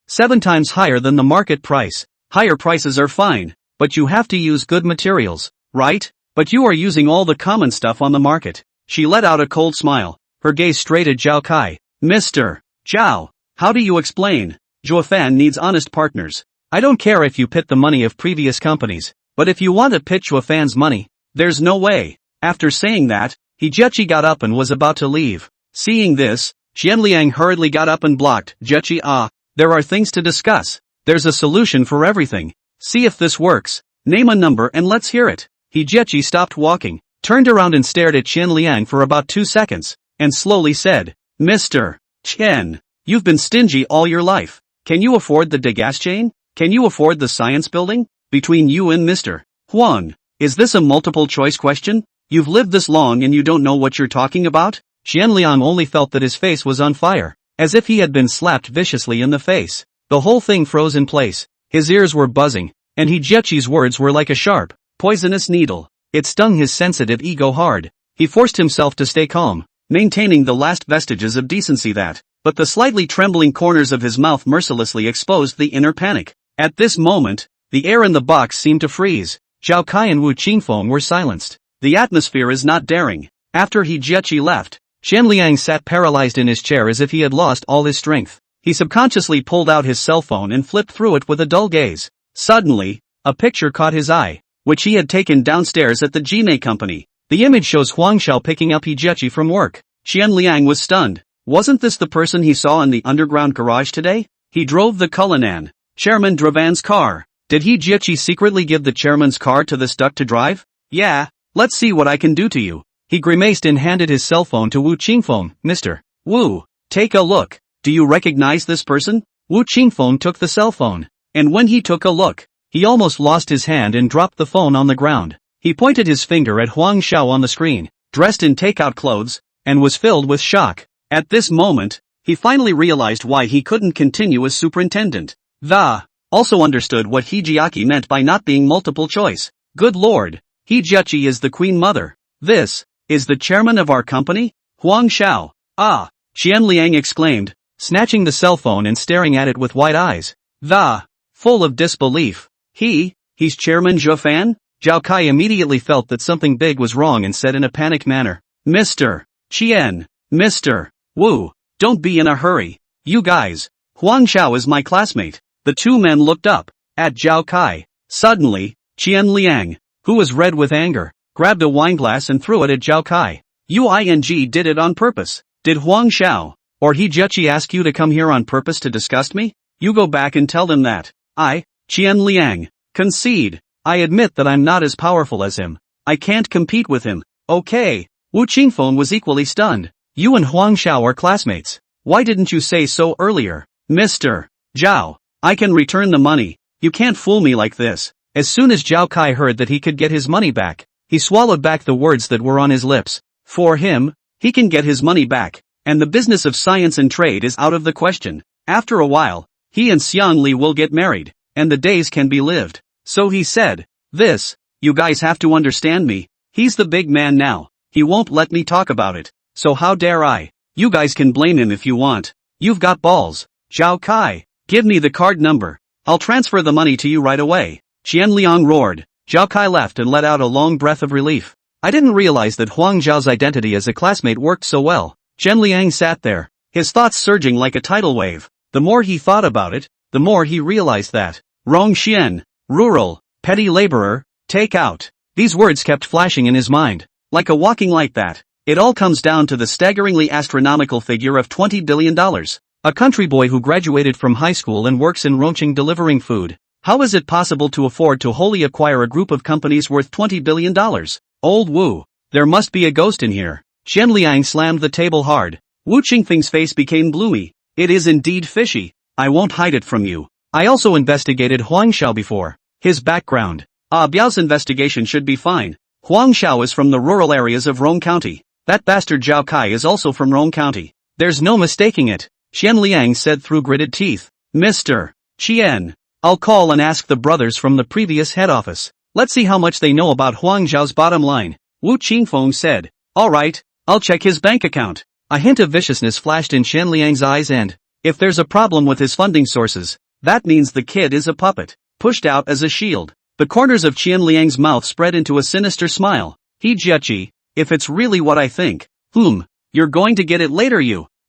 7 times higher than the market price. Higher prices are fine, but you have to use good materials, right? But you are using all the common stuff on the market. She let out a cold smile, her gaze straight at Zhao Kai. Mr. Zhao, how do you explain? Zhuofan needs honest partners. I don't care if you pit the money of previous companies, but if you want to pit Zhuofan's money, there's no way. After saying that, Hijechi got up and was about to leave. Seeing this, Qianliang hurriedly got up and blocked. Hijechi, there are things to discuss. There's a solution for everything. See if this works. Name a number and let's hear it. Hijechi stopped walking, turned around and stared at Qianliang for about 2 seconds, and slowly said, Mr. Qian, you've been stingy all your life. Can you afford the degas chain? Can you afford the science building? Between you and Mr. Huang, is this a multiple choice question? You've lived this long and you don't know what you're talking about? Qianliang only felt that his face was on fire, as if he had been slapped viciously in the face. The whole thing froze in place. His ears were buzzing, and Hijechi's words were like a sharp, poisonous needle. It stung his sensitive ego hard. He forced himself to stay calm, maintaining the last vestiges of decency but the slightly trembling corners of his mouth mercilessly exposed the inner panic. At this moment, the air in the box seemed to freeze. Zhao Kai and Wu Qingfeng were silenced. The atmosphere is not daring. After Hijechi left, Qianliang sat paralyzed in his chair as if he had lost all his strength. He subconsciously pulled out his cell phone and flipped through it with a dull gaze. Suddenly, a picture caught his eye, which he had taken downstairs at the Jime company. The image shows Huang Xiao picking up Hijechi from work. Qianliang was stunned. Wasn't this the person he saw in the underground garage today? He drove the Cullinan, Chairman Dravan's car. Did Hijechi secretly give the chairman's car to this duck to drive? Yeah, let's see what I can do to you. He grimaced and handed his cell phone to Wu Qingfeng. Mr. Wu, take a look. Do you recognize this person? Wu Qingfeng took the cell phone, and when he took a look, He almost lost his hand and dropped the phone on the ground. He pointed his finger at Huang Xiao on the screen, dressed in takeout clothes, and was filled with shock. At this moment, he finally realized why he couldn't continue as superintendent. Also understood what Hijiaki meant by not being multiple choice. Good lord, Hijiachi is the queen mother. This is the chairman of our company? Huang Xiao. Ah, Qian Liang exclaimed, snatching the cell phone and staring at it with wide eyes. Full of disbelief. He's Chairman Zhou Fan? Zhao Kai immediately felt that something big was wrong and said in a panicked manner, Mr. Qian, Mr. Wu, don't be in a hurry. You guys, Huang Xiao is my classmate. The two men looked up at Zhao Kai. Suddenly, Qian Liang, who was red with anger, grabbed a wineglass and threw it at Zhao Kai. You did it on purpose. Did Huang Xiao or Hijiachi ask you to come here on purpose to disgust me? You go back and tell them that. Qian Liang, concede. I admit that I'm not as powerful as him. I can't compete with him. Okay. Wu Qingfeng was equally stunned. You and Huang Xiao are classmates. Why didn't you say so earlier? Mr. Zhao, I can return the money. You can't fool me like this. As soon as Zhao Kai heard that he could get his money back, he swallowed back the words that were on his lips. For him, he can get his money back, and the business of science and trade is out of the question. After a while, he and Xiang Li will get married, and the days can be lived. So he said, you guys have to understand me. He's the big man now. He won't let me talk about it. So how dare I? You guys can blame him if you want. You've got balls. Zhao Kai, give me the card number. I'll transfer the money to you right away. Qian Liang roared. Zhao Kai laughed and let out a long breath of relief. I didn't realize that Huang Zhao's identity as a classmate worked so well. Qian Liang sat there, his thoughts surging like a tidal wave. The more he thought about it, the more he realized that Rongxian, rural, petty laborer, take out. These words kept flashing in his mind, like a walking light that. It all comes down to the staggeringly astronomical figure of $20 billion. A country boy who graduated from high school and works in Rongqing delivering food. How is it possible to afford to wholly acquire a group of companies worth $20 billion? Old Wu, there must be a ghost in here. Qian Liang slammed the table hard. Wu Qingfeng's face became gloomy. It is indeed fishy. I won't hide it from you. I also investigated Huang Xiao before. His background. Biao's investigation should be fine. Huang Xiao is from the rural areas of Rong County. That bastard Zhao Kai is also from Rong County. There's no mistaking it. Qian Liang said through gritted teeth. Mr. Qian, I'll call and ask the brothers from the previous head office. Let's see how much they know about Huang Zhao's bottom line. Wu Qingfeng said. Alright, I'll check his bank account. A hint of viciousness flashed in Qian Liang's eyes and, if there's a problem with his funding sources, that means the kid is a puppet, pushed out as a shield. The corners of Qian Liang's mouth spread into a sinister smile. Hijiachi, if it's really what I think, you're going to get it later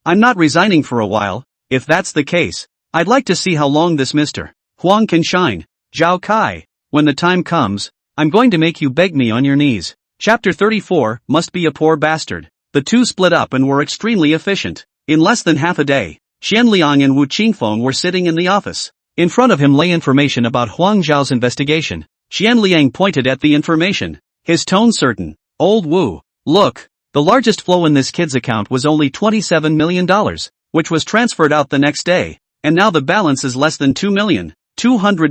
I'm not resigning for a while. If that's the case, I'd like to see how long this Mr. Huang can shine. Zhao Kai, when the time comes, I'm going to make you beg me on your knees. Chapter 34, Must Be a Poor Bastard. The two split up and were extremely efficient. In less than half a day, Qian Liang and Wu Qingfeng were sitting in the office. In front of him lay information about Huang Zhao's investigation. Qian Liang pointed at the information, his tone certain. Old Wu, look, the largest flow in this kid's account was only $27 million, which was transferred out the next day, and now the balance is less than $200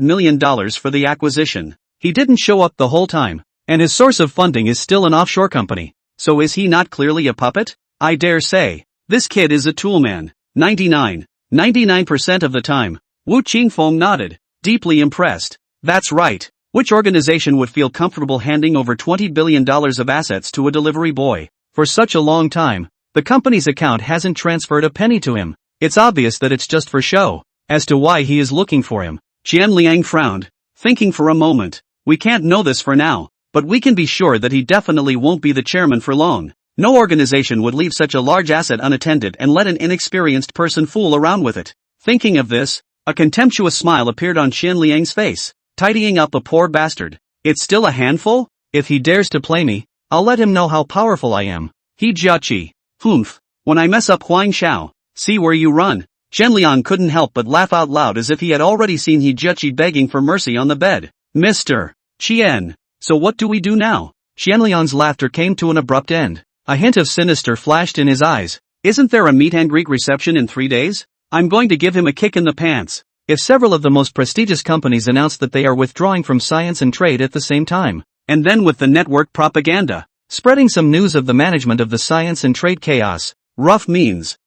million for the acquisition. He didn't show up the whole time, and his source of funding is still an offshore company. So is he not clearly a puppet? I dare say, this kid is a toolman. 99% of the time. Wu Qingfeng nodded, deeply impressed. That's right. Which organization would feel comfortable handing over $20 billion of assets to a delivery boy? For such a long time, the company's account hasn't transferred a penny to him. It's obvious that it's just for show. As to why he is looking for him, Qian Liang frowned, thinking for a moment. We can't know this for now, but we can be sure that he definitely won't be the chairman for long. No organization would leave such a large asset unattended and let an inexperienced person fool around with it. Thinking of this, a contemptuous smile appeared on Qian Liang's face. Tidying up a poor bastard. It's still a handful? If he dares to play me, I'll let him know how powerful I am. Hijiachi. When I mess up Huang Xiao, see where you run. Qian Liang couldn't help but laugh out loud as if he had already seen Hijiachi begging for mercy on the bed. Mr. Qian. So what do we do now? Qian Liang's laughter came to an abrupt end. A hint of sinister flashed in his eyes. Isn't there a meet and greet reception in 3 days? I'm going to give him a kick in the pants. if several of the most prestigious companies announce that they are withdrawing from science and trade at the same time? And then with the network propaganda, spreading some news of the management of the science and trade chaos. Rough means,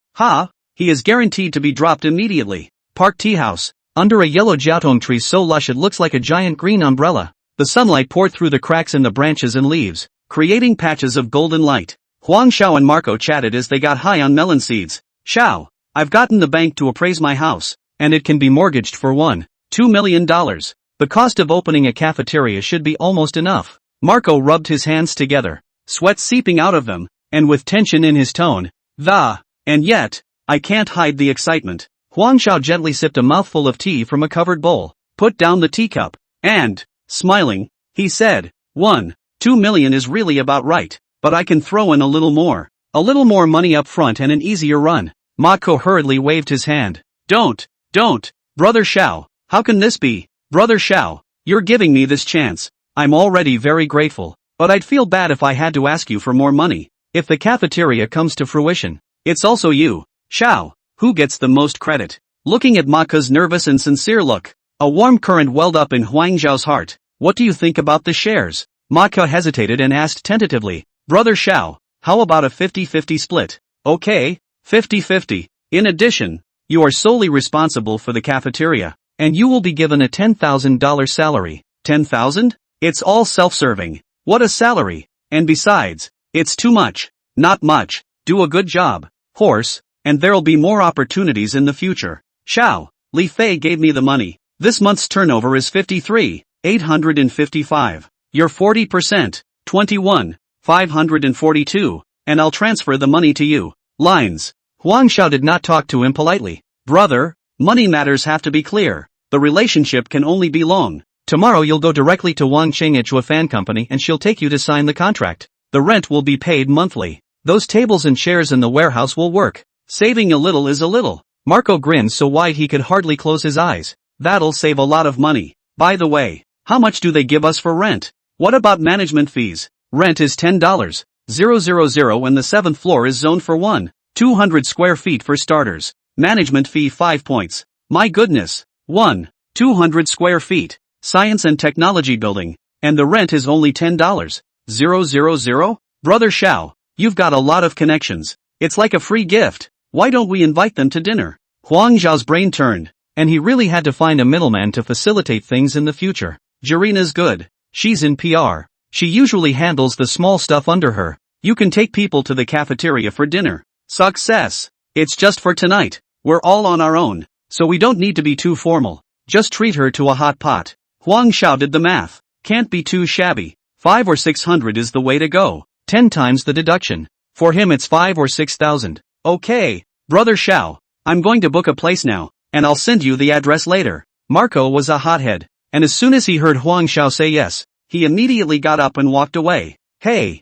he is guaranteed to be dropped immediately. Park tea house, under a yellow jiaotong tree so lush it looks like a giant green umbrella. The sunlight poured through the cracks in the branches and leaves, creating patches of golden light. Huang Xiao and Marco chatted as they got high on melon seeds. Xiao, I've gotten the bank to appraise my house, and it can be mortgaged for $1.2 million. The cost of opening a cafeteria should be almost enough. Marco rubbed his hands together, sweat seeping out of them, and with tension in his tone. And yet, I can't hide the excitement. Huang Xiao gently sipped a mouthful of tea from a covered bowl, put down the teacup, and, smiling, he said, $1.2 million is really about right, but I can throw in a little more money up front and an easier run. Marco hurriedly waved his hand. Don't, Brother Xiao, how can this be? Brother Xiao, you're giving me this chance. I'm already very grateful, but I'd feel bad if I had to ask you for more money. If the cafeteria comes to fruition, it's also you, Xiao, who gets the most credit. Looking at Marco's nervous and sincere look, a warm current welled up in Huang Xiao's heart. What do you think about the shares? Marco hesitated and asked tentatively. Brother Xiao, how about a 50-50 split? Okay, 50-50. In addition, you are solely responsible for the cafeteria, and you will be given a $10,000 salary. 10,000? It's all self-serving. What a salary. And besides, it's too much. Not much. Do a good job, horse, and there'll be more opportunities in the future. Xiao, Li Fei gave me the money. This month's turnover is 53,855. You're 40%, 21,542, and I'll transfer the money to you. Lines. Huang Xiao did not talk to him politely. Brother, money matters have to be clear. The relationship can only be long. Tomorrow you'll go directly to Wang Qing at Chua Fan Company and she'll take you to sign the contract. The rent will be paid monthly. Those tables and chairs in the warehouse will work. Saving a little is a little. Marco grinned so wide he could hardly close his eyes. That'll save a lot of money. By the way, how much do they give us for rent? What about management fees? Rent is $10,000 and the 7th floor is zoned for 200 square feet for starters. Management fee 5 points. My goodness. 200 square feet. Science and technology building. And the rent is only $10,000. Brother Xiao, you've got a lot of connections. It's like a free gift. Why don't we invite them to dinner? Huang Xiao's brain turned, and he really had to find a middleman to facilitate things in the future. Jirina's good. She's in PR. She usually handles the small stuff under her. You can take people to the cafeteria for dinner. Success. It's just for tonight. We're all on our own, so we don't need to be too formal. Just treat her to a hot pot. Huang Xiao did the math. Can't be too shabby. 500 or 600 is the way to go. 10 times the deduction. For him it's 5,000 or 6,000. Okay, Brother Xiao, I'm going to book a place now, and I'll send you the address later. Marco was a hothead, and as soon as he heard Huang Xiao say yes, he immediately got up and walked away. Hey,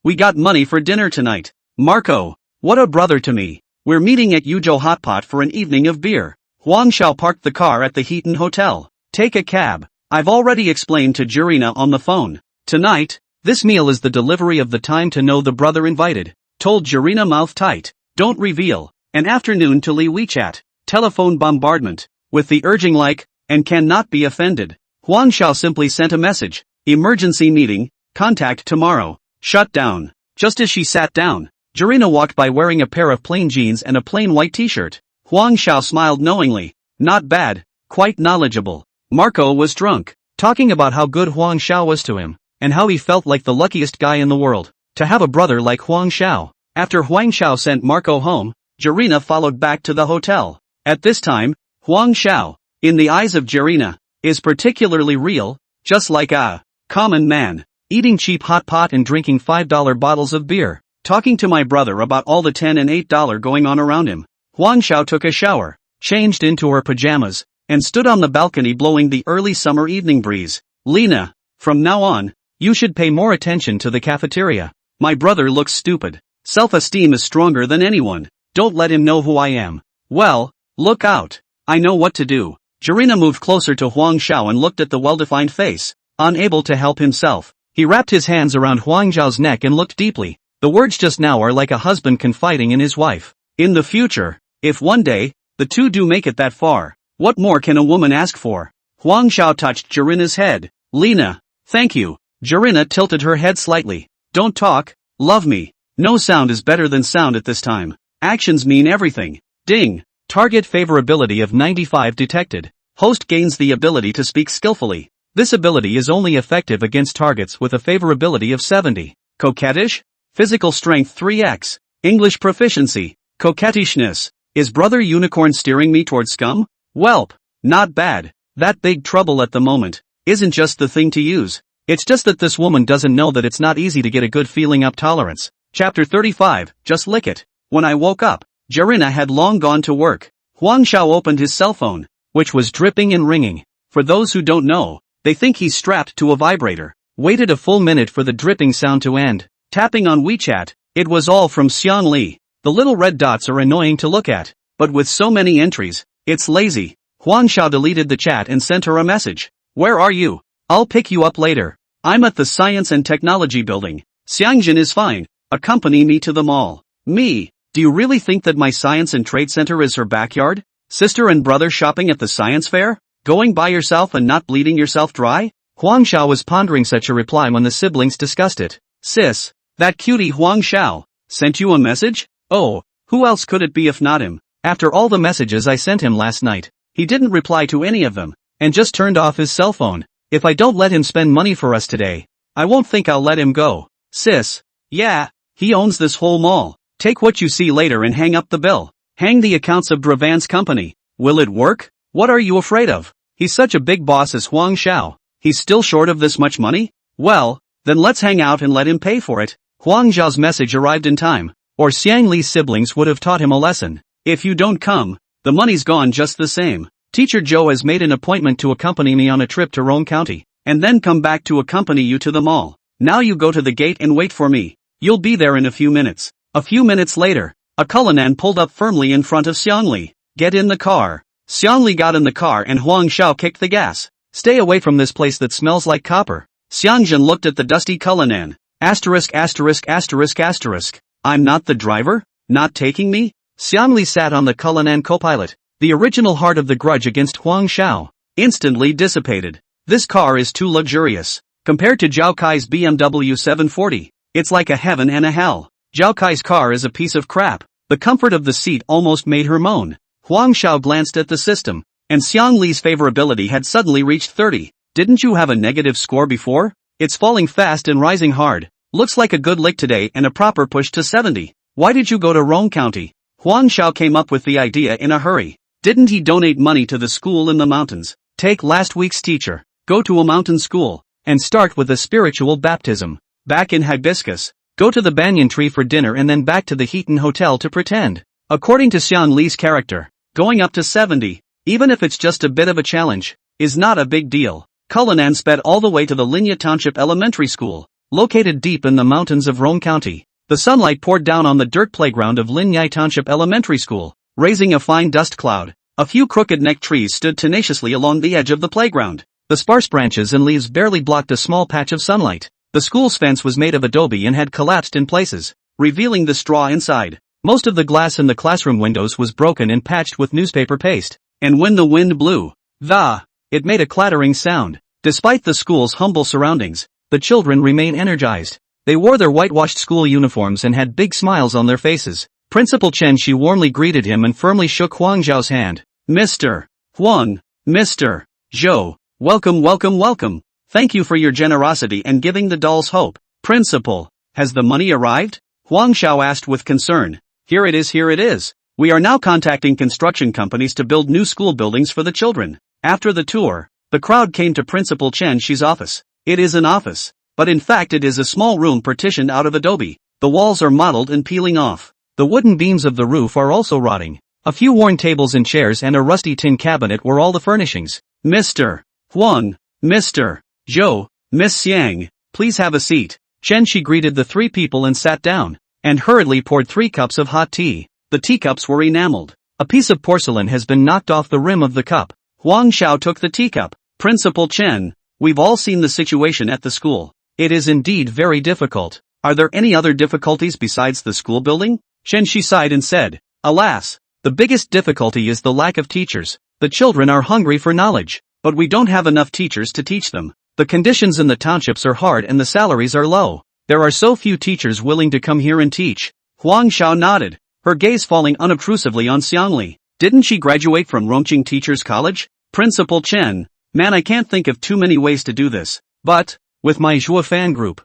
we got money for dinner tonight. Marco, what a brother to me. We're meeting at Yuzhou Hotpot for an evening of beer. Huang Xiao parked the car at the Heaton Hotel. Take a cab. I've already explained to Jirina on the phone. Tonight, this meal is the delivery of the time to know the brother invited. Told Jirina mouth tight. Don't reveal. An afternoon to Li WeChat. Telephone bombardment. With the urging like, and cannot be offended. Huang Xiao simply sent a message. Emergency meeting. Contact tomorrow. Shut down. Just as she sat down, Jirina walked by wearing a pair of plain jeans and a plain white t-shirt. Huang Xiao smiled knowingly. Not bad. Quite knowledgeable. Marco was drunk, talking about how good Huang Xiao was to him, and how he felt like the luckiest guy in the world, to have a brother like Huang Xiao. After Huang Xiao sent Marco home, Jirina followed back to the hotel. At this time, Huang Xiao, in the eyes of Jirina, is particularly real, just like a common man, eating cheap hot pot and drinking $5 bottles of beer, talking to my brother about all the $10 and $8 going on around him. Huang Xiao took a shower, changed into her pajamas, and stood on the balcony blowing the early summer evening breeze. Lena, from now on, you should pay more attention to the cafeteria. My brother looks stupid. Self-esteem is stronger than anyone. Don't let him know who I am. Well, look out. I know what to do. Jirina moved closer to Huang Xiao and looked at the well-defined face. Unable to help himself, he wrapped his hands around Huang Xiao's neck and looked deeply. The words just now are like a husband confiding in his wife. In the future, if one day, the two do make it that far, What more can a woman ask for? Huang Xiao touched Jarina's head. Lena. Thank you. Jarina tilted her head slightly. Don't talk. Love me. No sound is better than sound at this time. Actions mean everything. Ding. Target favorability of 95 detected. Host gains the ability to speak skillfully. This ability is only effective against targets with a favorability of 70. Coquettish? Physical strength 3x. English proficiency. Coquettishness. Is Brother Unicorn steering me toward scum? Welp. Not bad. That big trouble at the moment isn't just the thing to use. It's just that this woman doesn't know that it's not easy to get a good feeling up tolerance. Chapter 35, Just Lick It. When I woke up, Jarina had long gone to work. Huang Xiao opened his cell phone, which was dripping and ringing. For those who don't know, they think he's strapped to a vibrator. Waited a full minute for the dripping sound to end. Tapping on WeChat, it was all from Xiang Li. The little red dots are annoying to look at, but with so many entries, it's lazy. Huang Xiao deleted the chat and sent her a message. Where are you? I'll pick you up later. I'm at the Science and Technology building. Xiangjin is fine. Accompany me to the mall. Me? Do you really think that my Science and Trade Center is her backyard? Sister and brother shopping at the science fair? Going by yourself and not bleeding yourself dry? Huang Xiao was pondering such a reply when the siblings discussed it. Sis, that cutie Huang Xiao sent you a message? Oh, who else could it be if not him? After all the messages I sent him last night, he didn't reply to any of them, and just turned off his cell phone. If I don't let him spend money for us today, I won't think I'll let him go. Sis. Yeah, he owns this whole mall. Take what you see later and hang up the bill. Hang the accounts of Dravan's company. Will it work? What are you afraid of? He's such a big boss as Huang Xiao. He's still short of this much money? Well, then let's hang out and let him pay for it. Huang Xiao's message arrived in time, or Xiang Li's siblings would have taught him a lesson. If you don't come, the money's gone just the same. Teacher Joe has made an appointment to accompany me on a trip to Rome County, and then come back to accompany you to the mall. Now you go to the gate and wait for me. You'll be there in a few minutes. A few minutes later, a Cullinan pulled up firmly in front of Xiang Li. Get in the car. Xiang Li got in the car and Huang Xiao kicked the gas. Stay away from this place that smells like copper. Xiangjin looked at the dusty Cullinan. Asterisk. I'm not the driver? Not taking me? Xiang Li sat on the Cullinan co-pilot. The original heart of the grudge against Huang Xiao instantly dissipated. This car is too luxurious. Compared to Zhao Kai's BMW 740, it's like a heaven and a hell. Zhao Kai's car is a piece of crap. The comfort of the seat almost made her moan. Huang Xiao glanced at the system, and Xiang Li's favorability had suddenly reached 30. Didn't you have a negative score before? It's falling fast and rising hard. Looks like a good lick today and a proper push to 70. Why did you go to Rome County? Huang Xiao came up with the idea in a hurry. Didn't he donate money to the school in the mountains? Take last week's teacher, go to a mountain school, and start with a spiritual baptism. Back in Hibiscus, go to the banyan tree for dinner and then back to the Heaton Hotel to pretend. According to Xiang Li's character, going up to 70, even if it's just a bit of a challenge, is not a big deal. Cullinan sped all the way to the Linya Township Elementary School, located deep in the mountains of Rome County. The sunlight poured down on the dirt playground of Linya Township Elementary School, raising a fine dust cloud. A few crooked-necked trees stood tenaciously along the edge of the playground. The sparse branches and leaves barely blocked a small patch of sunlight. The school's fence was made of adobe and had collapsed in places, revealing the straw inside. Most of the glass in the classroom windows was broken and patched with newspaper paste. And when the wind blew, it made a clattering sound. Despite the school's humble surroundings, the children remained energized. They wore their whitewashed school uniforms and had big smiles on their faces. Principal Chen Shi warmly greeted him and firmly shook Huang Zhao's hand. Mr. Huang, Mr. Zhou, welcome. Thank you for your generosity and giving the dolls hope. Principal, has the money arrived? Huang Xiao asked with concern. Here it is. We are now contacting construction companies to build new school buildings for the children. After the tour, the crowd came to Principal Chen Shi's office. It is an office, but in fact it is a small room partitioned out of adobe. The walls are mottled and peeling off. The wooden beams of the roof are also rotting. A few worn tables and chairs and a rusty tin cabinet were all the furnishings. Mr. Huang, Mr. Zhou, Miss Xiang, please have a seat. Chen Shi greeted the three people and sat down, and hurriedly poured 3 cups of hot tea. The teacups were enameled. A piece of porcelain has been knocked off the rim of the cup. Huang Xiao took the teacup. Principal Chen, we've all seen the situation at the school. It is indeed very difficult. Are there any other difficulties besides the school building? Chen Shi sighed and said, alas, the biggest difficulty is the lack of teachers. The children are hungry for knowledge, but we don't have enough teachers to teach them. The conditions in the townships are hard and the salaries are low. There are so few teachers willing to come here and teach. Huang Xiao nodded, her gaze falling unobtrusively on Xiangli. Didn't she graduate from Rongqing Teachers College? Principal Chen, man, I can't think of too many ways to do this. But, with my Zhuo fan group,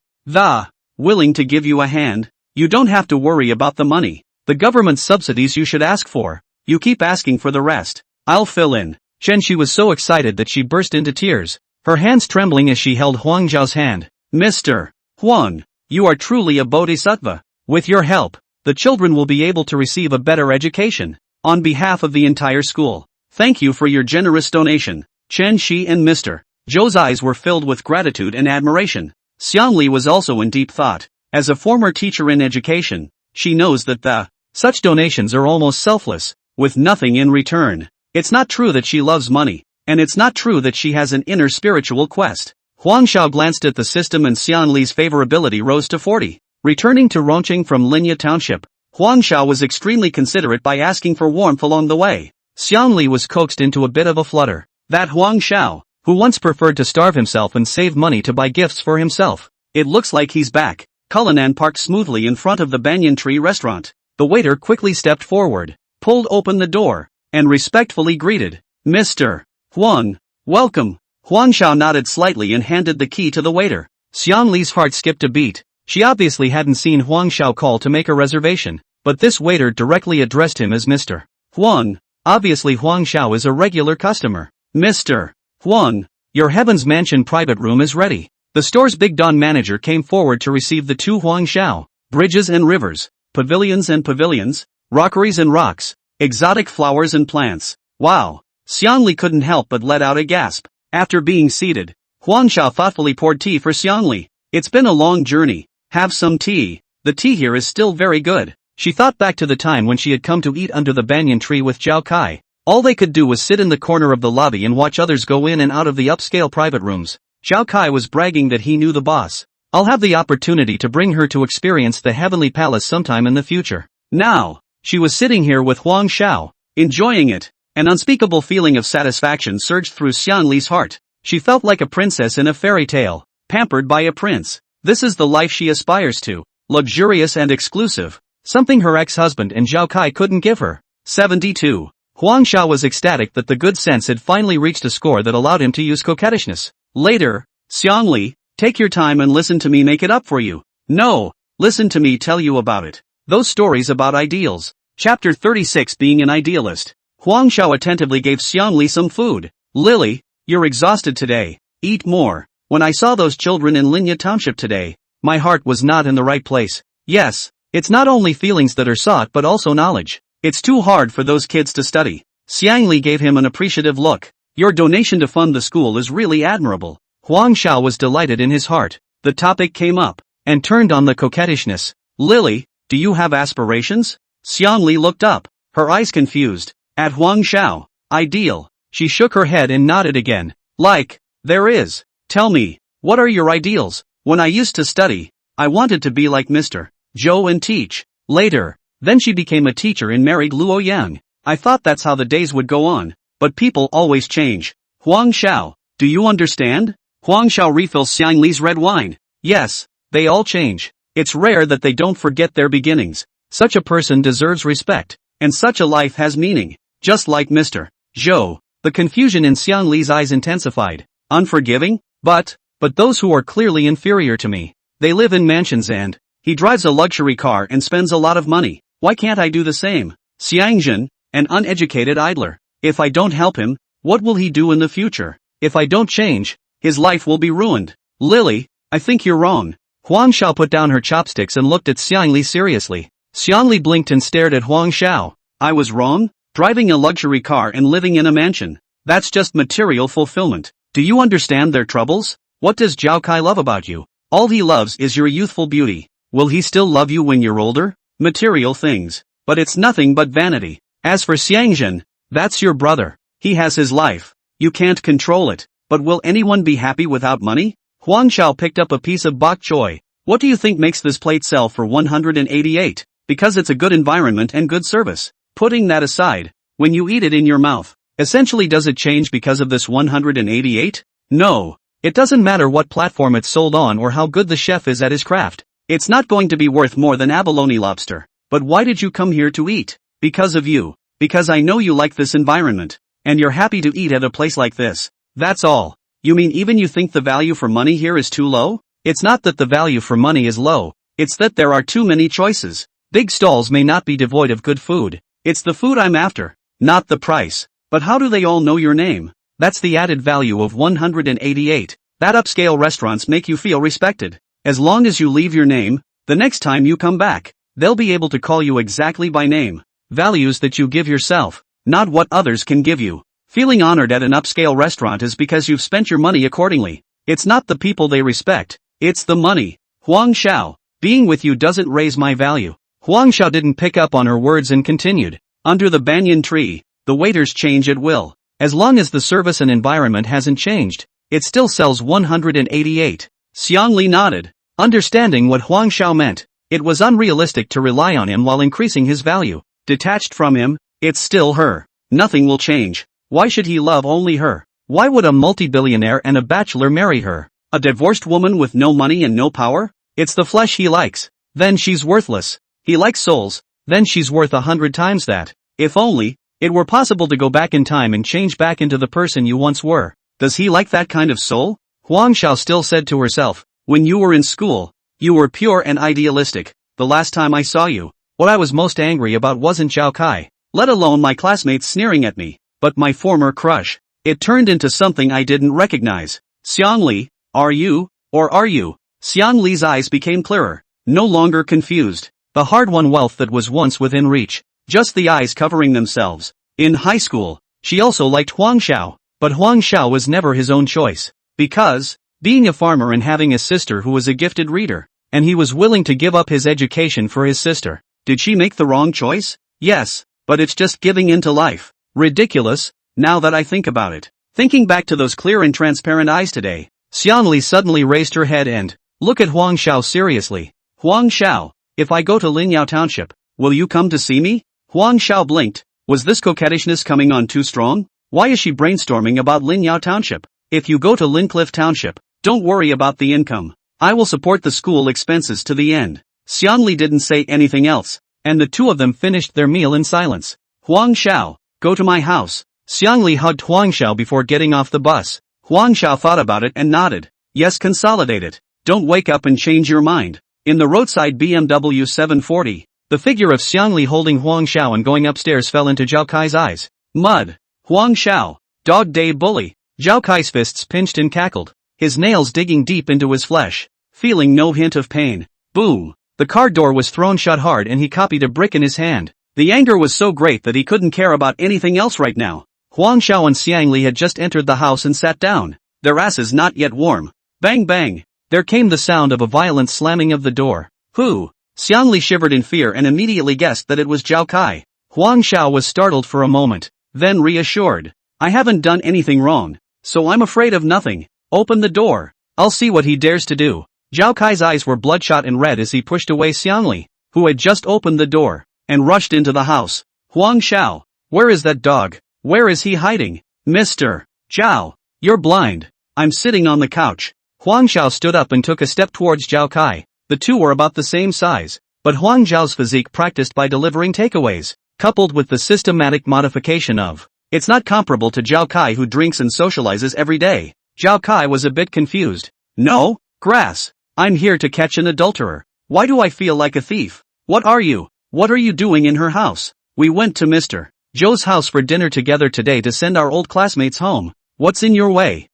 willing to give you a hand. You don't have to worry about the money. The government subsidies you should ask for. You keep asking for the rest. I'll fill in. She was so excited that she burst into tears, her hands trembling as she held Huang Zhao's hand. Mr. Huang, you are truly a bodhisattva. With your help, the children will be able to receive a better education. On behalf of the entire school, thank you for your generous donation. Chen Shi and Mr. Zhou's eyes were filled with gratitude and admiration. Xiangli was also in deep thought. As a former teacher in education, she knows that such donations are almost selfless, with nothing in return. It's not true that she loves money, and it's not true that she has an inner spiritual quest. Huang Xiao glanced at the system and Xiangli's favorability rose to 40. Returning to Rongqing from Linya Township, Huang Xiao was extremely considerate by asking for warmth along the way. Xiangli was coaxed into a bit of a flutter. That Huang Xiao, who once preferred to starve himself and save money to buy gifts for himself. It looks like he's back. Cullinan parked smoothly in front of the banyan tree restaurant. The waiter quickly stepped forward, pulled open the door, and respectfully greeted, Mr. Huang, welcome. Huang Xiao nodded slightly and handed the key to the waiter. Xiangli's heart skipped a beat. She obviously hadn't seen Huang Xiao call to make a reservation, but this waiter directly addressed him as Mr. Huang. Obviously Huang Xiao is a regular customer. Mr. Huang, your Heaven's Mansion private room is ready. The store's Big Don manager came forward to receive the two Huang Xiao. Bridges and rivers, pavilions, rockeries and rocks, exotic flowers and plants. Wow. Xiangli couldn't help but let out a gasp. After being seated, Huang Xiao thoughtfully poured tea for Xiangli. It's been a long journey. Have some tea. The tea here is still very good. She thought back to the time when she had come to eat under the banyan tree with Zhao Kai. All they could do was sit in the corner of the lobby and watch others go in and out of the upscale private rooms. Zhao Kai was bragging that he knew the boss. I'll have the opportunity to bring her to experience the heavenly palace sometime in the future. Now, she was sitting here with Huang Xiao, enjoying it. An unspeakable feeling of satisfaction surged through Xiangli's heart. She felt like a princess in a fairy tale, pampered by a prince. This is the life she aspires to, luxurious and exclusive, something her ex-husband and Zhao Kai couldn't give her. 72. Huang Xiao was ecstatic that the good sense had finally reached a score that allowed him to use coquettishness. Later, Xiangli, take your time and listen to me make it up for you. No, listen to me tell you about it. Those stories about ideals. Chapter 36 Being an Idealist. Huang Xiao attentively gave Xiangli some food. Lily, you're exhausted today. Eat more. When I saw those children in Linya Township today, my heart was not in the right place. Yes, it's not only feelings that are sought but also knowledge. It's too hard for those kids to study. Xiangli gave him an appreciative look. Your donation to fund the school is really admirable. Huang Xiao was delighted in his heart. The topic came up, and turned on the coquettishness. Lily, do you have aspirations? Xiangli looked up, her eyes confused. At Huang Xiao. Ideal. She shook her head and nodded again. Like, there is. Tell me, what are your ideals? When I used to study, I wanted to be like Mr. Zhou and teach. Later, then she became a teacher and married Luo Yang. I thought that's how the days would go on. But people always change. Huang Xiao, do you understand? Huang Xiao refills Xiangli's red wine. Yes, they all change. It's rare that they don't forget their beginnings. Such a person deserves respect, and such a life has meaning. Just like Mr. Zhou. The confusion in Xiangli's eyes intensified. Unforgiving? But those who are clearly inferior to me. They live in mansions and he drives a luxury car and spends a lot of money. Why can't I do the same? Xiangjin, an uneducated idler. If I don't help him, what will he do in the future? If I don't change, his life will be ruined. Lily, I think you're wrong. Huang Xiao put down her chopsticks and looked at Xiangli seriously. Xiangli blinked and stared at Huang Xiao. I was wrong? Driving a luxury car and living in a mansion. That's just material fulfillment. Do you understand their troubles? What does Zhao Kai love about you? All he loves is your youthful beauty. Will he still love you when you're older? Material things. But it's nothing but vanity. As for Xiangjin, that's your brother. He has his life. You can't control it. But will anyone be happy without money? Huang Xiao picked up a piece of bok choy. What do you think makes this plate sell for 188? Because it's a good environment and good service. Putting that aside, when you eat it in your mouth, Essentially, does it change because of this 188? No. It doesn't matter what platform it's sold on or how good the chef is at his craft. It's not going to be worth more than abalone lobster. But why did you come here to eat? Because of you. Because I know you like this environment. And you're happy to eat at a place like this. That's all. You mean even you think the value for money here is too low? It's not that the value for money is low. It's that there are too many choices. Big stalls may not be devoid of good food. It's the food I'm after, not the price. But how do they all know your name? That's the added value of 188. That upscale restaurants make you feel respected. As long as you leave your name, the next time you come back, they'll be able to call you exactly by name. Values that you give yourself, not what others can give you. Feeling honored at an upscale restaurant is because you've spent your money accordingly. It's not the people they respect, it's the money. Huang Xiao, being with you doesn't raise my value. Huang Xiao didn't pick up on her words and continued. Under the banyan tree, the waiters change at will. As long as the service and environment hasn't changed, it still sells 188. Xiang Li nodded, understanding what Huang Xiao meant. It was unrealistic to rely on him while increasing his value. Detached from him, it's still her. Nothing will change. Why should he love only her? Why would a multi-billionaire and a bachelor marry her? A divorced woman with no money and no power? It's the flesh he likes. Then she's worthless. He likes souls. Then she's worth 100 times that. If only it were possible to go back in time and change back into the person you once were. Does he like that kind of soul? Huang Xiao still said to herself, when you were in school, you were pure and idealistic. The last time I saw you, what I was most angry about wasn't Zhao Kai, let alone my classmates sneering at me, but my former crush. It turned into something I didn't recognize. Xiang Li, are you, or are you? Xiang Li's eyes became clearer, no longer confused. The hard-won wealth that was once within reach. Just the eyes covering themselves. In high school, she also liked Huang Xiao, but Huang Xiao was never his own choice. Because, being a farmer and having a sister who was a gifted reader, and he was willing to give up his education for his sister. Did she make the wrong choice? Yes, but it's just giving in to life. Ridiculous, now that I think about it. Thinking back to those clear and transparent eyes today, Xiang Li suddenly raised her head and looked at Huang Xiao seriously. Huang Xiao, if I go to Linyao Township, will you come to see me? Huang Xiao blinked. Was this coquettishness coming on too strong? Why is she brainstorming about Linyao Township? If you go to Lincliff Township, don't worry about the income. I will support the school expenses to the end. Xiang Li didn't say anything else, and the two of them finished their meal in silence. Huang Xiao, go to my house. Xiang Li hugged Huang Xiao before getting off the bus. Huang Xiao thought about it and nodded. Yes, consolidate it. Don't wake up and change your mind. In the roadside BMW 740, the figure of Xiang Li holding Huang Xiao and going upstairs fell into Zhao Kai's eyes. Mud. Huang Xiao. Dog day bully. Zhao Kai's fists pinched and cackled, his nails digging deep into his flesh. Feeling no hint of pain. Boom. The car door was thrown shut hard and he copied a brick in his hand. The anger was so great that he couldn't care about anything else right now. Huang Xiao and Xiang Li had just entered the house and sat down, their asses not yet warm. Bang bang. There came the sound of a violent slamming of the door. Who? Xiang Li shivered in fear and immediately guessed that it was Zhao Kai. Huang Xiao was startled for a moment, then reassured. I haven't done anything wrong, so I'm afraid of nothing. Open the door. I'll see what he dares to do. Zhao Kai's eyes were bloodshot and red as he pushed away Xiang Li, who had just opened the door, and rushed into the house. Huang Xiao, where is that dog? Where is he hiding? Mr. Zhao, you're blind. I'm sitting on the couch. Huang Xiao stood up and took a step towards Zhao Kai. The two were about the same size, but Huang Zhao's physique practiced by delivering takeaways, coupled with the systematic modification of, it's not comparable to Zhao Kai who drinks and socializes every day. Zhao Kai was a bit confused. No, grass. I'm here to catch an adulterer. Why do I feel like a thief? What are you? What are you doing in her house? We went to Mr. Zhou's house for dinner together today to send our old classmates home. What's in your way?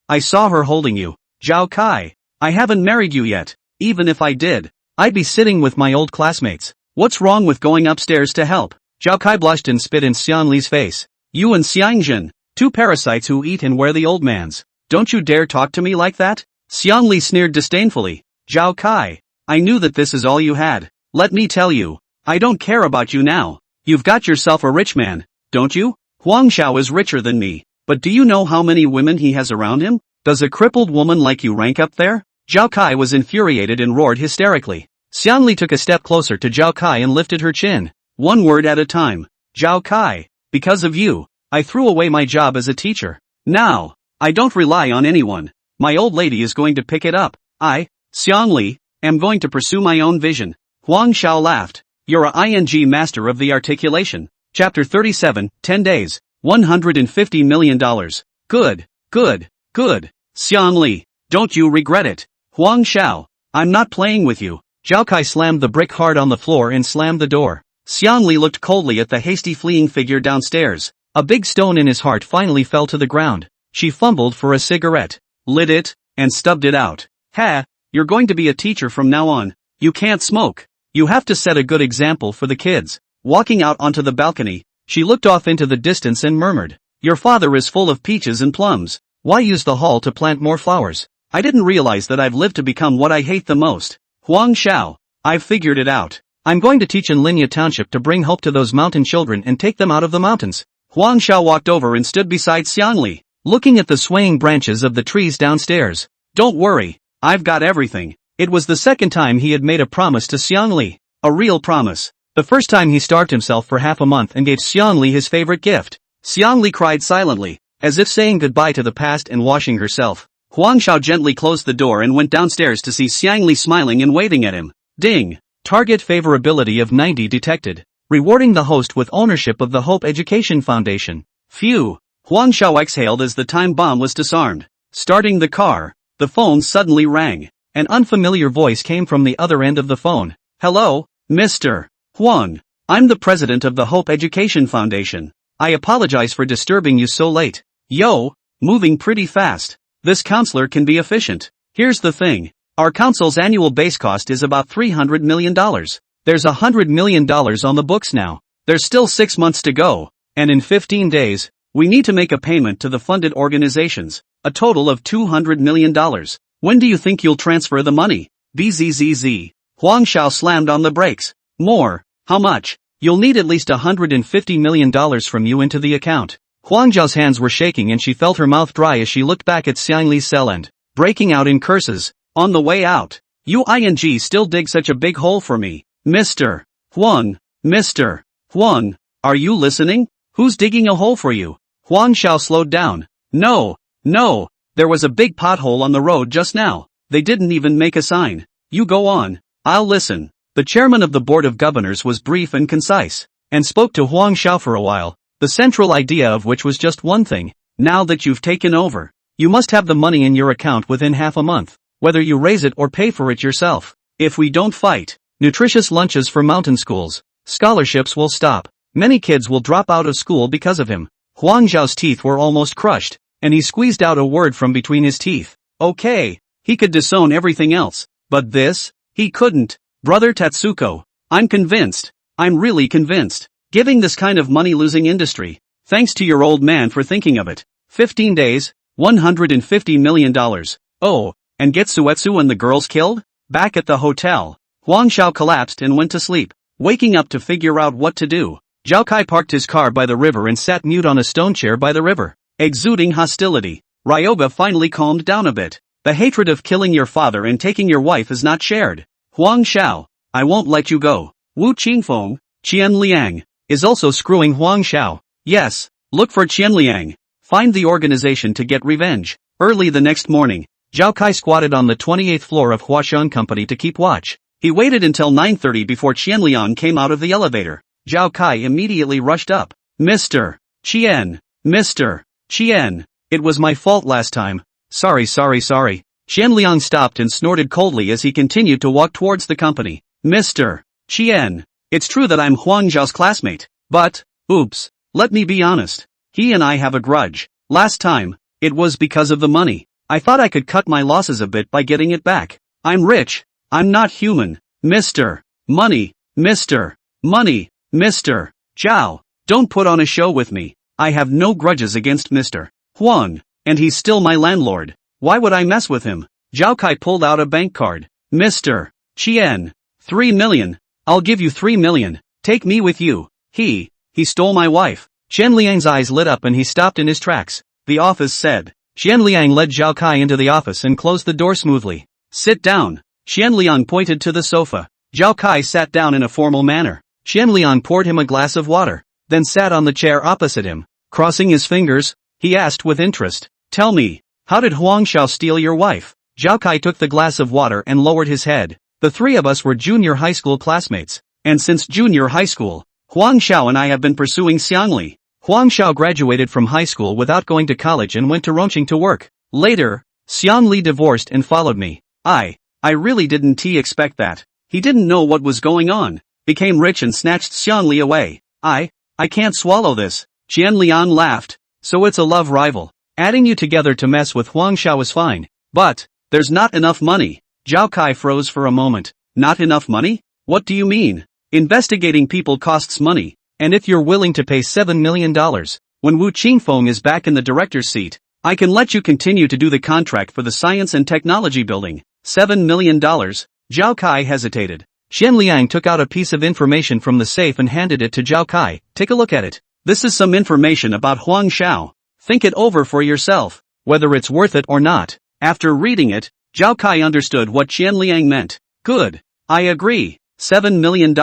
I saw her holding you. Zhao Kai, I haven't married you yet. Even if I did, I'd be sitting with my old classmates. What's wrong with going upstairs to help? Zhao Kai blushed and spit in Xiang Li's face. You and Xiang Jin, two parasites who eat and wear the old man's. Don't you dare talk to me like that? Xiang Li sneered disdainfully. Zhao Kai, I knew that this is all you had. Let me tell you, I don't care about you now. You've got yourself a rich man, don't you? Huang Xiao is richer than me, but do you know how many women he has around him? Does a crippled woman like you rank up there? Zhao Kai was infuriated and roared hysterically. Xiang Li took a step closer to Zhao Kai and lifted her chin. One word at a time. Zhao Kai, because of you, I threw away my job as a teacher. Now, I don't rely on anyone. My old lady is going to pick it up. Xiangli, am going to pursue my own vision. Huang Xiao laughed. You're a ing master of the articulation. Chapter 37, 10 days, $150 million. Good. Xiangli, don't you regret it? Huang Xiao, I'm not playing with you. Zhao Kai slammed the brick hard on the floor and slammed the door. Xiangli looked coldly at the hasty fleeing figure downstairs. A big stone in his heart finally fell to the ground. She fumbled for a cigarette, lit it, and stubbed it out. You're going to be a teacher from now on. You can't smoke. You have to set a good example for the kids. Walking out onto the balcony, she looked off into the distance and murmured, your father is full of peaches and plums. Why use the hall to plant more flowers? I didn't realize that I've lived to become what I hate the most. Huang Xiao, I've figured it out. I'm going to teach in Linya Township to bring hope to those mountain children and take them out of the mountains. Huang Xiao walked over and stood beside Xiangli, looking at the swaying branches of the trees downstairs. Don't worry, I've got everything. It was the second time he had made a promise to Xiangli. A real promise. The first time he starved himself for half a month and gave Xiangli his favorite gift. Xiangli cried silently, as if saying goodbye to the past and washing herself. Huang Xiao gently closed the door and went downstairs to see Xiangli smiling and waving at him. Ding! Target favorability of 90 detected. Rewarding the host with ownership of the Hope Education Foundation. Phew! Huang Xiao exhaled as the time bomb was disarmed. Starting the car, the phone suddenly rang. An unfamiliar voice came from the other end of the phone. Hello, Mr. Huang. I'm the president of the Hope Education Foundation. I apologize for disturbing you so late. Yo, moving pretty fast. This counselor can be efficient. Here's the thing. Our council's annual base cost is about $300 million. There's $100 million on the books now. There's still 6 months to go, and in 15 days, we need to make a payment to the funded organizations, a total of $200 million. When do you think you'll transfer the money? Bzzz. Huang Xiao slammed on the brakes. More? How much? You'll need at least $150 million from you into the account. Huang Xiao's hands were shaking and she felt her mouth dry as she looked back at Xiangli's cell and, breaking out in curses. On the way out, you still dig such a big hole for me. Mr. Huang, are you listening? Who's digging a hole for you? Huang Xiao slowed down. No, there was a big pothole on the road just now. They didn't even make a sign. You go on, I'll listen. The chairman of the board of governors was brief and concise, and spoke to Huang Xiao for a while, the central idea of which was just one thing. Now that you've taken over, you must have the money in your account within half a month, whether you raise it or pay for it yourself. If we don't fight, nutritious lunches for mountain schools, scholarships will stop. Many kids will drop out of school because of him. Huang Xiao's teeth were almost crushed, and he squeezed out a word from between his teeth. Okay, he could disown everything else, but this, he couldn't. Brother Tatsuko, I'm convinced. I'm really convinced. Giving this kind of money-losing industry. Thanks to your old man for thinking of it. 15 days, $150 million. Oh, and get Suetsu and the girls killed? Back at the hotel, Huang Xiao collapsed and went to sleep, waking up to figure out what to do. Zhao Kai parked his car by the river and sat mute on a stone chair by the river, exuding hostility. Ryoga finally calmed down a bit. The hatred of killing your father and taking your wife is not shared. Huang Xiao, I won't let you go. Wu Qingfeng, Qian Liang, is also screwing Huang Xiao. Yes, look for Qian Liang. Find the organization to get revenge. Early the next morning, Zhao Kai squatted on the 28th floor of Huashan Company to keep watch. He waited until 9:30 before Qian Liang came out of the elevator. Zhao Kai immediately rushed up. Mr. Qian, it was my fault last time. Sorry. Qian Liang stopped and snorted coldly as he continued to walk towards the company. Mr. Qian, it's true that I'm Huang Zhao's classmate, but, oops, let me be honest. He and I have a grudge. Last time, it was because of the money. I thought I could cut my losses a bit by getting it back. I'm rich. I'm not human. Mr. Money. Zhao, don't put on a show with me. I have no grudges against Mr. Huang, and he's still my landlord. Why would I mess with him? Zhao Kai pulled out a bank card. Mr. Qian, 3 million. I'll give you 3 million. Take me with you. He stole my wife. Qian Liang's eyes lit up and he stopped in his tracks. The office said. Qian Liang led Zhao Kai into the office and closed the door smoothly. Sit down. Qian Liang pointed to the sofa. Zhao Kai sat down in a formal manner. Qian Liang poured him a glass of water, then sat on the chair opposite him. Crossing his fingers, he asked with interest. Tell me, how did Huang Xiao steal your wife? Zhao Kai took the glass of water and lowered his head. The three of us were junior high school classmates, and since junior high school, Huang Xiao and I have been pursuing Xiangli. Huang Xiao graduated from high school without going to college and went to Rongqing to work. Later, Xiangli divorced and followed me. I really didn't expect that. He didn't know what was going on, became rich and snatched Xiangli away. I can't swallow this. Qian Lian laughed. So it's a love rival. Adding you together to mess with Huang Xiao is fine. But, there's not enough money. Zhao Kai froze for a moment. Not enough money? What do you mean? Investigating people costs money, and if you're willing to pay $7 million, when Wu Qingfeng is back in the director's seat, I can let you continue to do the contract for the science and technology building. $7 million? Zhao Kai hesitated. Xian Liang took out a piece of information from the safe and handed it to Zhao Kai. Take a look at it. This is some information about Huang Xiao. Think it over for yourself, whether it's worth it or not. After reading it, Zhao Kai understood what Xian Liang meant. Good. I agree. $7 million.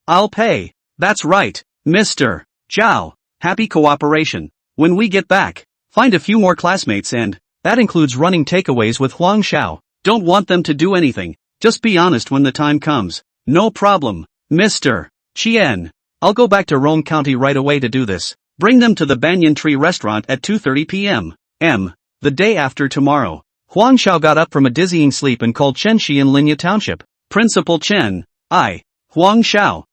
I'll pay. That's right, Mr. Zhao. Happy cooperation. When we get back, find a few more classmates and, that includes running takeaways with Huang Xiao. Don't want them to do anything. Just be honest when the time comes. No problem, Mr. Qian. I'll go back to Rome County right away to do this. Bring them to the Banyan Tree restaurant at 2:30 p.m. The day after tomorrow. Huang Xiao got up from a dizzying sleep and called Chen Shi in Linya Township. Principal Chen. Huang Xiao.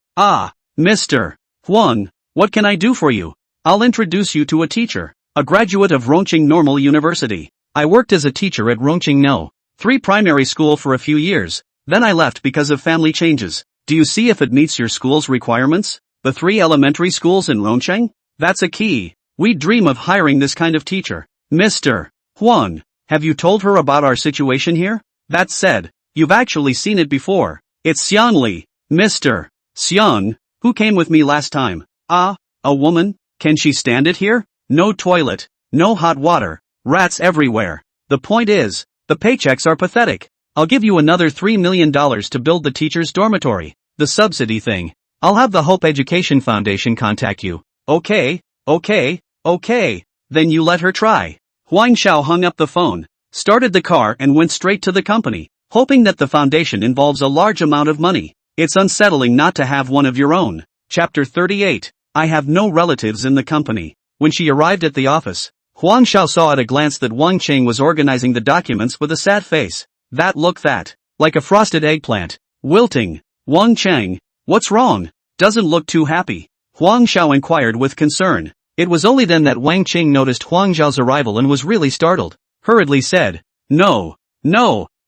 Mr. Huang, what can I do for you? I'll introduce you to a teacher, a graduate of Rongqing Normal University. I worked as a teacher at Rongqing No. 3 primary school for a few years, then I left because of family changes. Do you see if it meets your school's requirements? The 3 elementary schools in Rongqing? That's a key. We dream of hiring this kind of teacher. Mr. Huang, have you told her about our situation here? That said, you've actually seen it before. It's Xiangli, Mr. Xiang, who came with me last time. A woman? Can she stand it here? No toilet, no hot water, rats everywhere. The point is, the paychecks are pathetic. I'll give you another $3 million to build the teacher's dormitory. The subsidy thing. I'll have the Hope Education Foundation contact you. Okay. Then you let her try. Huang Xiao hung up the phone, started the car and went straight to the company, hoping that the foundation involves a large amount of money. It's unsettling not to have one of your own. Chapter 38. I have no relatives in the company. When she arrived at the office, Huang Xiao saw at a glance that Wang Cheng was organizing the documents with a sad face. That looked like a frosted eggplant. Wilting. Wang Cheng, what's wrong? Doesn't look too happy. Huang Xiao inquired with concern. It was only then that Wang Cheng noticed Huang Xiao's arrival and was really startled. Hurriedly said, No,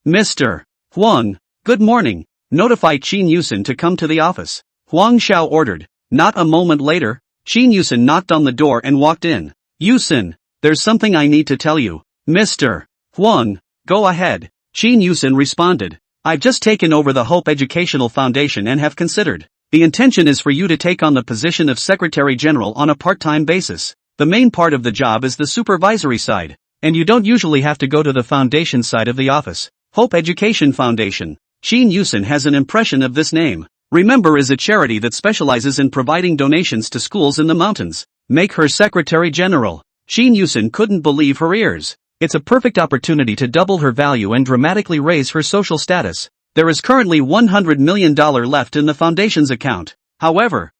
Mr. Huang, good morning. Notify Qin Yusen to come to the office. Huang Xiao ordered. Not a moment later, Qin Yusen knocked on the door and walked in. Yusen, there's something I need to tell you. Mr. Huang, go ahead. Qin Yusen responded. I've just taken over the Hope Educational Foundation and have considered. The intention is for you to take on the position of Secretary General on a part-time basis. The main part of the job is the supervisory side, and you don't usually have to go to the foundation side of the office. Hope Education Foundation. Qin Yusen has an impression of this name. Remember, is a charity that specializes in providing donations to schools in the mountains. Make her Secretary General. Qin Yusen couldn't believe her ears. It's a perfect opportunity to double her value and dramatically raise her social status. There is currently $100 million left in the foundation's account. However,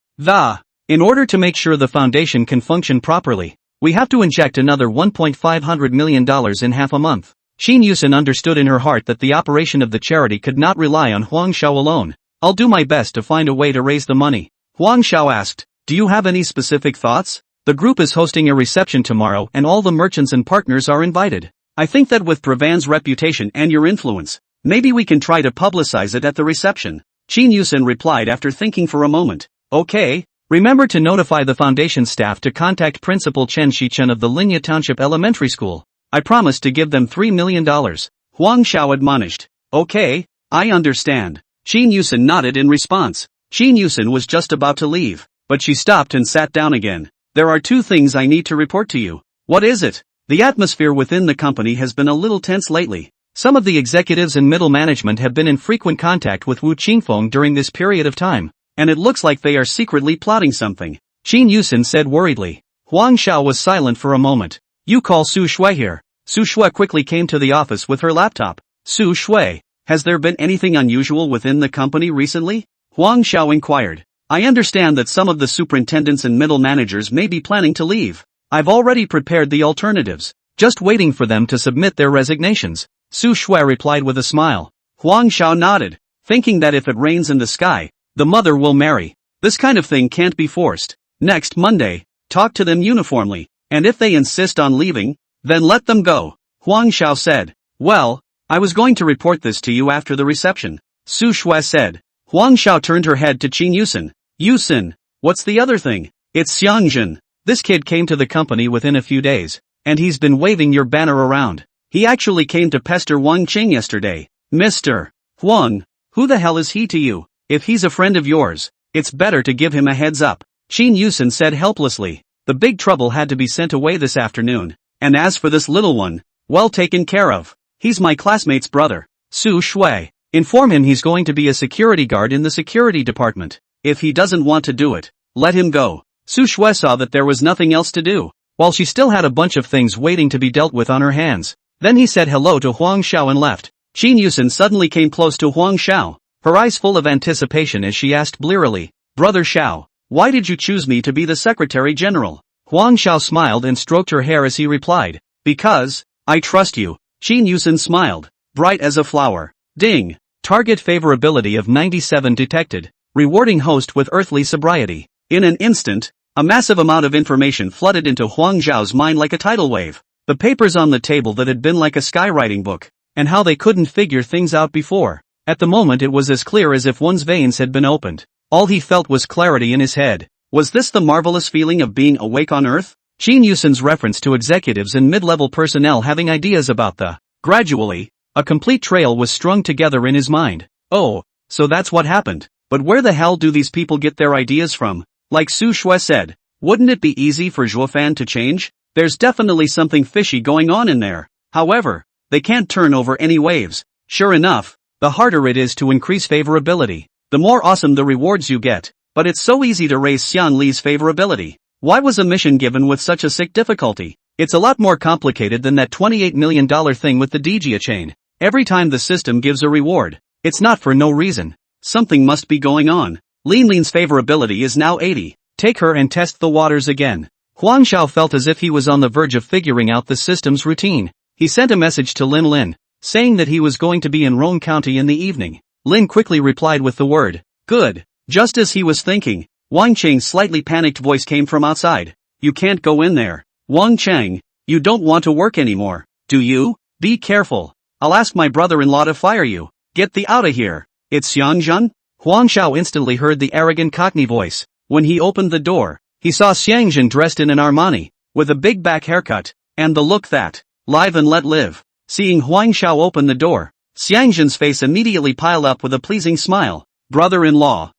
in order to make sure the foundation can function properly, we have to inject another $1.5 million in half a month. Qin Yusen understood in her heart that the operation of the charity could not rely on Huang Xiao alone. I'll do my best to find a way to raise the money. Huang Xiao asked, do you have any specific thoughts? The group is hosting a reception tomorrow and all the merchants and partners are invited. I think that with Pravan's reputation and your influence, maybe we can try to publicize it at the reception. Qin Yusen replied after thinking for a moment. Okay, remember to notify the foundation staff to contact Principal Chen Shichen of the Linya Township Elementary School. I promised to give them $3 million. Huang Xiao admonished. Okay, I understand. Qin Yusen nodded in response. Qin Yusen was just about to leave, but she stopped and sat down again. There are 2 things I need to report to you. What is it? The atmosphere within the company has been a little tense lately. Some of the executives and middle management have been in frequent contact with Wu Qingfeng during this period of time, and it looks like they are secretly plotting something. Qin Yusen said worriedly. Huang Xiao was silent for a moment. You call Su Shui here. Su Shui quickly came to the office with her laptop. Su Shui, has there been anything unusual within the company recently? Huang Xiao inquired. I understand that some of the superintendents and middle managers may be planning to leave. I've already prepared the alternatives, just waiting for them to submit their resignations. Su Shui replied with a smile. Huang Xiao nodded, thinking that if it rains in the sky, the mother will marry. This kind of thing can't be forced. Next Monday, talk to them uniformly, and if they insist on leaving, then let them go. Huang Xiao said. Well, I was going to report this to you after the reception. Su Shui said. Huang Xiao turned her head to Qin Yusin. Yusin, what's the other thing? It's Xiangjun. This kid came to the company within a few days, and he's been waving your banner around. He actually came to pester Wang Qing yesterday. Mr. Huang, who the hell is he to you? If he's a friend of yours, it's better to give him a heads up. Qin Yusin said helplessly. The big trouble had to be sent away this afternoon, and as for this little one, well taken care of. He's my classmate's brother. Su Shui, inform him he's going to be a security guard in the security department. If he doesn't want to do it, let him go. Su Shui saw that there was nothing else to do, while she still had a bunch of things waiting to be dealt with on her hands. Then he said hello to Huang Xiao and left. Qin Yusin suddenly came close to Huang Xiao, her eyes full of anticipation as she asked blearily, Brother Xiao, why did you choose me to be the Secretary General? Huang Xiao smiled and stroked her hair as he replied, because, I trust you. Qin Yusin smiled, bright as a flower. Ding! Target favorability of 97 detected. Rewarding host with earthly sobriety. In an instant, a massive amount of information flooded into Huang Xiao's mind like a tidal wave. The papers on the table that had been like a skywriting book, and how they couldn't figure things out before. At the moment it was as clear as if one's veins had been opened. All he felt was clarity in his head. Was this the marvelous feeling of being awake on Earth? Qin Yusin's reference to executives and mid-level personnel having ideas about the gradually, a complete trail was strung together in his mind. Oh, so that's what happened. But where the hell do these people get their ideas from? Like Su Shui said, wouldn't it be easy for Zhuofan to change? There's definitely something fishy going on in there. However, they can't turn over any waves. Sure enough, the harder it is to increase favorability, the more awesome the rewards you get. But it's so easy to raise Xian Li's favorability. Why was a mission given with such a sick difficulty? It's a lot more complicated than that $28 million thing with the Dijia chain. Every time the system gives a reward, it's not for no reason. Something must be going on. Lin's favorability is now 80. Take her and test the waters again. Huang Xiao felt as if he was on the verge of figuring out the system's routine. He sent a message to Lin, saying that he was going to be in Rong County in the evening. Lin quickly replied with the word, good. Just as he was thinking, Wang Cheng's slightly panicked voice came from outside. You can't go in there. Wang Cheng, you don't want to work anymore, do you? Be careful. I'll ask my brother-in-law to fire you. Get the outta here. It's Xiangjun? Huang Xiao instantly heard the arrogant Cockney voice. When he opened the door, he saw Xiangjun dressed in an Armani, with a big back haircut, and the look that, live and let live. Seeing Huang Xiao open the door, Xiangjun's face immediately piled up with a pleasing smile. Brother-in-law,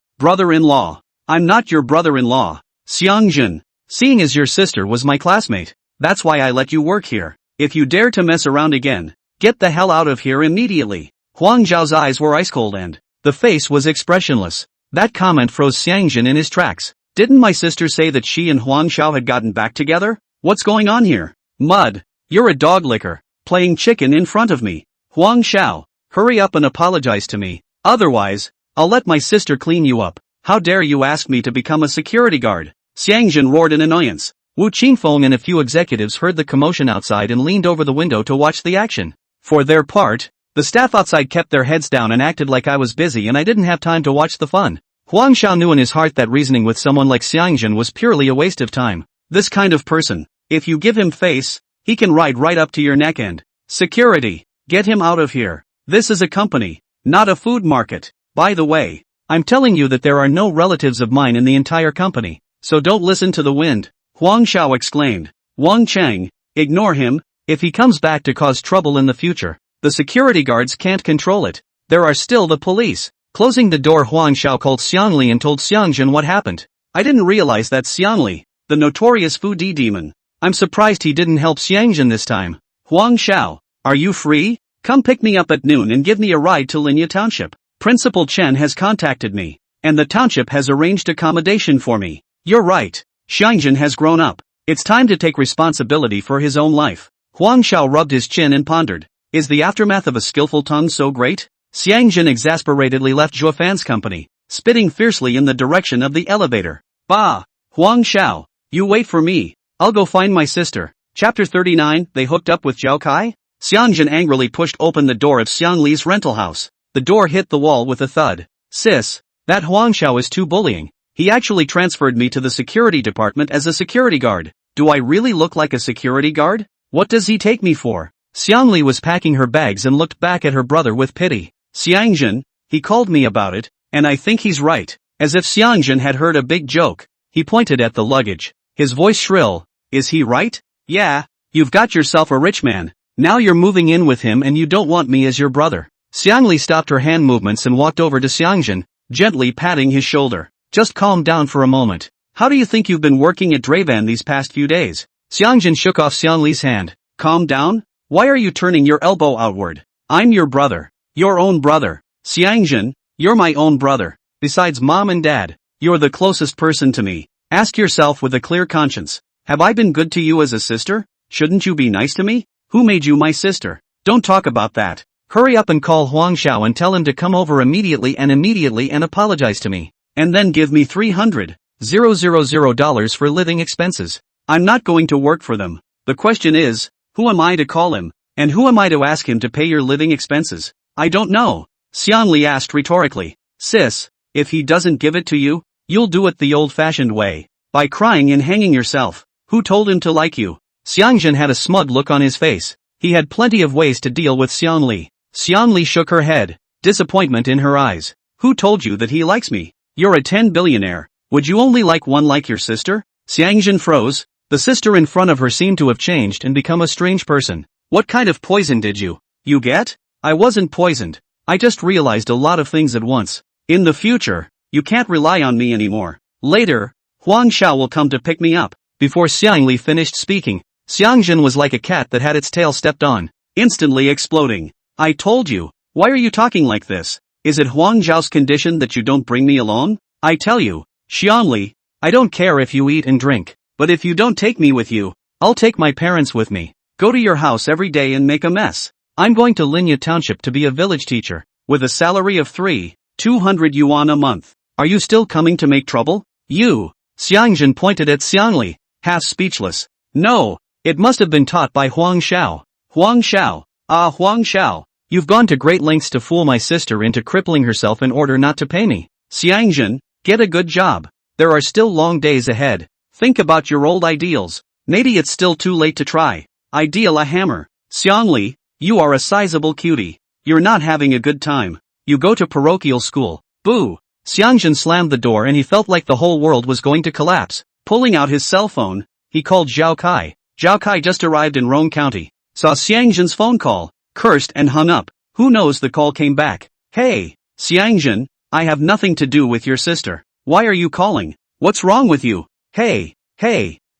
I'm not your brother-in-law. Xiangjun, seeing as your sister was my classmate, that's why I let you work here. If you dare to mess around again, get the hell out of here immediately. Huang Zhao's eyes were ice cold and the face was expressionless. That comment froze Xiangjun in his tracks. Didn't my sister say that she and Huang Xiao had gotten back together? What's going on here? Mud, you're a dog licker, playing chicken in front of me. Huang Xiao, hurry up and apologize to me. Otherwise, I'll let my sister clean you up. How dare you ask me to become a security guard? Xiangjun roared in annoyance. Wu Qingfeng and a few executives heard the commotion outside and leaned over the window to watch the action. For their part, the staff outside kept their heads down and acted like I was busy and I didn't have time to watch the fun. Huang Xiao knew in his heart that reasoning with someone like Xiangjun was purely a waste of time. This kind of person, if you give him face, he can ride right up to your neck and, security, get him out of here. This is a company, not a food market. By the way, I'm telling you that there are no relatives of mine in the entire company, so don't listen to the wind. Huang Xiao exclaimed. Wang Cheng, ignore him. If he comes back to cause trouble in the future, the security guards can't control it. There are still the police. Closing the door, Huang Xiao called Xiangli and told Xiangjun what happened. I didn't realize that Xiangli, the notorious foodie demon. I'm surprised he didn't help Xiangjun this time. Huang Xiao, are you free? Come pick me up at noon and give me a ride to Linya Township. Principal Chen has contacted me, and the township has arranged accommodation for me. You're right. Xiangjun has grown up. It's time to take responsibility for his own life. Huang Xiao rubbed his chin and pondered. Is the aftermath of a skillful tongue so great? Xiangjin exasperatedly left Zhuo Fan's company, spitting fiercely in the direction of the elevator. Bah! Huang Xiao, you wait for me. I'll go find my sister. Chapter 39, They hooked up with Zhao Kai? Xiangjin angrily pushed open the door of Xiang Li's rental house. The door hit the wall with a thud. Sis, that Huang Xiao is too bullying. He actually transferred me to the security department as a security guard. Do I really look like a security guard? What does he take me for? Xiang Li was packing her bags and looked back at her brother with pity. Xiangjin, he called me about it, and I think he's right. As if Xiangjin had heard a big joke, he pointed at the luggage, his voice shrill. Is he right? Yeah, you've got yourself a rich man. Now you're moving in with him and you don't want me as your brother. Xiang Li stopped her hand movements and walked over to Xiangjin, gently patting his shoulder. Just calm down for a moment. How do you think you've been working at Dravan these past few days? Xiangjin shook off Xiang Li's hand. Calm down? Why are you turning your elbow outward? I'm your brother. Your own brother. Xiangjin, you're my own brother. Besides mom and dad, you're the closest person to me. Ask yourself with a clear conscience. Have I been good to you as a sister? Shouldn't you be nice to me? Who made you my sister? Don't talk about that. Hurry up and call Huang Xiao and tell him to come over immediately and apologize to me. And then give me $300,000 for living expenses. I'm not going to work for them. The question is, who am I to call him? And who am I to ask him to pay your living expenses? I don't know. Xiang Li asked rhetorically. Sis, if he doesn't give it to you, you'll do it the old-fashioned way. By crying and hanging yourself. Who told him to like you? Xiangjin had a smug look on his face. He had plenty of ways to deal with Xiang Li. Xiang Li shook her head, disappointment in her eyes. Who told you that he likes me? You're a 10 billionaire. Would you only like one like your sister? Xiangjin froze. The sister in front of her seemed to have changed and become a strange person. What kind of poison did you get? I wasn't poisoned. I just realized a lot of things at once. In the future, you can't rely on me anymore. Later, Huang Xiao will come to pick me up. Before Xiang Li finished speaking, Xiangjin was like a cat that had its tail stepped on, instantly exploding. I told you. Why are you talking like this? Is it Huang Zhao's condition that you don't bring me along? I tell you, Xiang Li, I don't care if you eat and drink, but if you don't take me with you, I'll take my parents with me. Go to your house every day and make a mess. I'm going to Linya Township to be a village teacher, with a salary of 200 yuan a month. Are you still coming to make trouble? You. Xiangjin pointed at Xiang Li, half speechless. No, it must have been taught by Huang Xiao. Huang Xiao. Ah, Huang Xiao. You've gone to great lengths to fool my sister into crippling herself in order not to pay me. Xiangjin, get a good job. There are still long days ahead. Think about your old ideals. Maybe it's still too late to try. Ideal a hammer. Xiang Li, you are a sizable cutie. You're not having a good time. You go to parochial school. Boo. Xiangjin slammed the door and he felt like the whole world was going to collapse. Pulling out his cell phone, he called Zhao Kai. Zhao Kai just arrived in Rong County, saw Xiangjin's phone call, cursed and hung up. Who knows the call came back. Hey, Xiangjin, I have nothing to do with your sister. Why are you calling? What's wrong with you? Hey,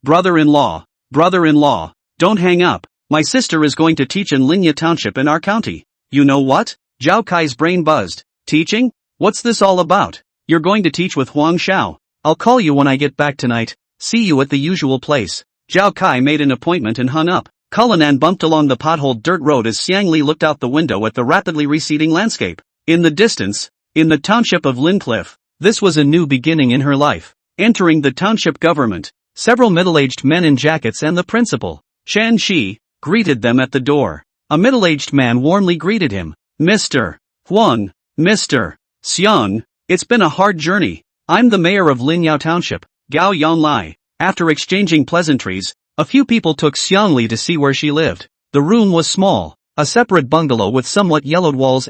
brother-in-law, don't hang up. My sister is going to teach in Linya Township in our county. You know what? Zhao Kai's brain buzzed. Teaching? What's this all about? You're going to teach with Huang Xiao. I'll call you when I get back tonight. See you at the usual place. Zhao Kai made an appointment and hung up. Cullinan bumped along the potholed dirt road as Xiang Li looked out the window at the rapidly receding landscape. In the distance, in the township of Lincliff, this was a new beginning in her life. Entering the township government, several middle-aged men in jackets and the principal, Shan Shi, greeted them at the door. A middle-aged man warmly greeted him. Mr. Huang, Mr. Xiang, it's been a hard journey. I'm the mayor of Linyao Township, Gao Yanlai. After exchanging pleasantries, a few people took Xiang Li to see where she lived. The room was small, a separate bungalow with somewhat yellowed walls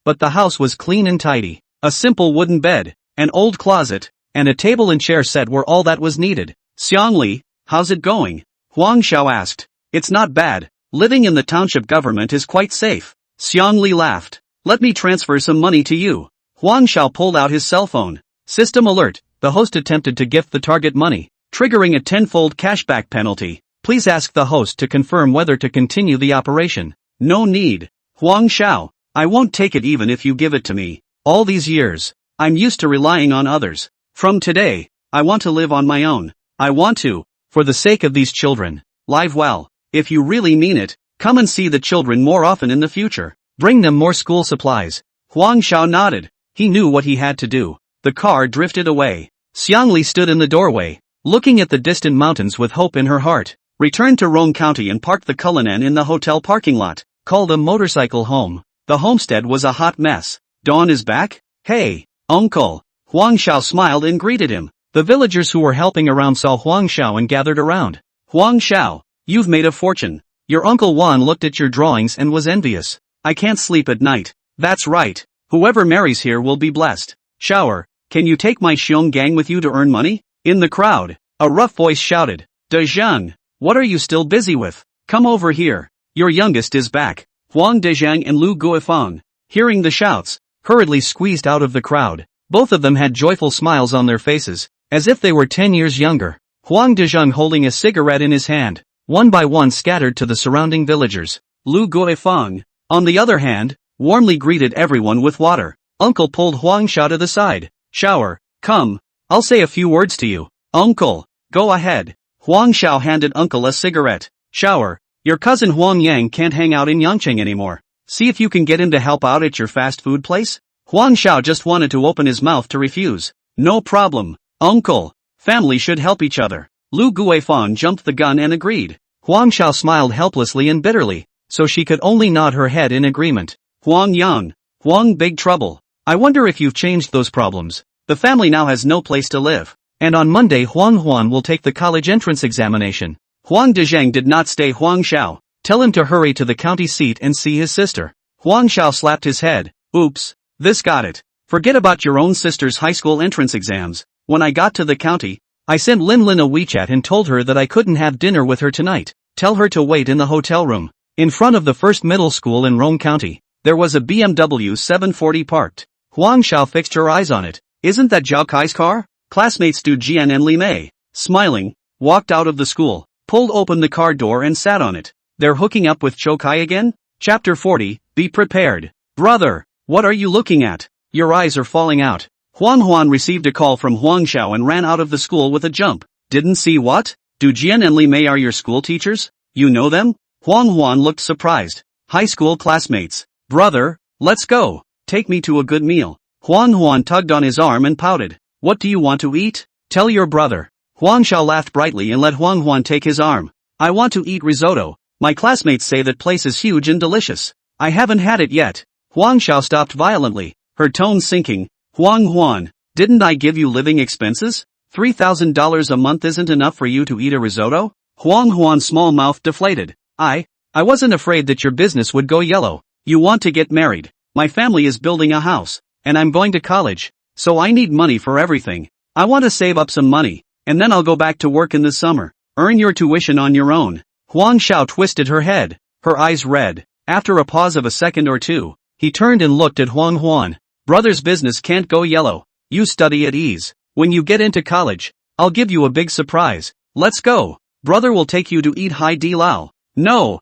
but the house was clean and tidy. A simple wooden bed, an old closet, and a table and chair set were all that was needed. Xiang Li, how's it going? Huang Xiao asked. It's not bad. Living in the township government is quite safe. Xiang Li laughed. Let me transfer some money to you. Huang Xiao pulled out his cell phone. System alert. The host attempted to gift the target money, triggering a 10-fold cashback penalty. Please ask the host to confirm whether to continue the operation. No need. Huang Xiao, I won't take it even if you give it to me. All these years, I'm used to relying on others. From today, I want to live on my own. I want to For the sake of these children, live well. If you really mean it, come and see the children more often in the future. Bring them more school supplies. Huang Xiao nodded. He knew what he had to do. The car drifted away. Xiangli stood in the doorway, looking at the distant mountains with hope in her heart. Returned to Rong County and parked the Cullinan in the hotel parking lot. Called a motorcycle home. The homestead was a hot mess. Dawn is back? Hey, uncle. Huang Xiao smiled and greeted him. The villagers who were helping around saw Huang Xiao and gathered around. Huang Xiao, you've made a fortune. Your uncle Wan looked at your drawings and was envious. I can't sleep at night. That's right. Whoever marries here will be blessed. Shower, can you take my Xiong gang with you to earn money? In the crowd, a rough voice shouted. De Zhang, what are you still busy with? Come over here. Your youngest is back. Huang Dezhang and Lu Guifang, hearing the shouts, hurriedly squeezed out of the crowd. Both of them had joyful smiles on their faces, as if they were 10 years younger. Huang Dezhang holding a cigarette in his hand, one by one scattered to the surrounding villagers. Lu Guifang, on the other hand, warmly greeted everyone with water. Uncle pulled Huang Xiao to the side. Shower, come, I'll say a few words to you. Uncle, go ahead. Huang Xiao handed uncle a cigarette. Shower, your cousin Huang Yang can't hang out in Yangcheng anymore. See if you can get him to help out at your fast food place? Huang Xiao just wanted to open his mouth to refuse. No problem, uncle. Family should help each other. Lu Guifang jumped the gun and agreed. Huang Xiao smiled helplessly and bitterly, so she could only nod her head in agreement. Huang Yang, Huang big trouble. I wonder if you've changed those problems. The family now has no place to live. And on Monday Huang Huan will take the college entrance examination. Huang Dezhang did not stay. Huang Xiao, tell him to hurry to the county seat and see his sister. Huang Xiao slapped his head. Oops, this got it. Forget about your own sister's high school entrance exams. When I got to the county, I sent Lin Lin a WeChat and told her that I couldn't have dinner with her tonight. Tell her to wait in the hotel room. In front of the first middle school in Rong County, there was a BMW 740 parked. Huang Xiao fixed her eyes on it. Isn't that Zhao Kai's car? Classmates Du Jian and Li Mei, smiling, walked out of the school, pulled open the car door and sat on it. They're hooking up with Zhou Kai again? Chapter 40, be prepared. Brother, what are you looking at? Your eyes are falling out. Huang Huan received a call from Huang Xiao and ran out of the school with a jump. Didn't see what? Du Jian and Li Mei are your school teachers? You know them? Huang Huan looked surprised. High school classmates. Brother, let's go. Take me to a good meal. Huang Huan tugged on his arm and pouted. What do you want to eat? Tell your brother. Huang Xiao laughed brightly and let Huang Huan take his arm. I want to eat risotto. My classmates say that place is huge and delicious. I haven't had it yet. Huang Xiao stopped violently, her tone sinking. Huang Huan, didn't I give you living expenses? $3,000 a month isn't enough for you to eat a risotto? Huang Huan's small mouth deflated. I wasn't afraid that your business would go yellow. You want to get married. My family is building a house, and I'm going to college, so I need money for everything. I want to save up some money, and then I'll go back to work in the summer. Earn your tuition on your own. Huang Xiao twisted her head, her eyes red. After a pause of a second or two, he turned and looked at Huang Huan. Brother's business can't go yellow. You study at ease. When you get into college, I'll give you a big surprise. Let's go. Brother will take you to eat Hai Di Lao. No,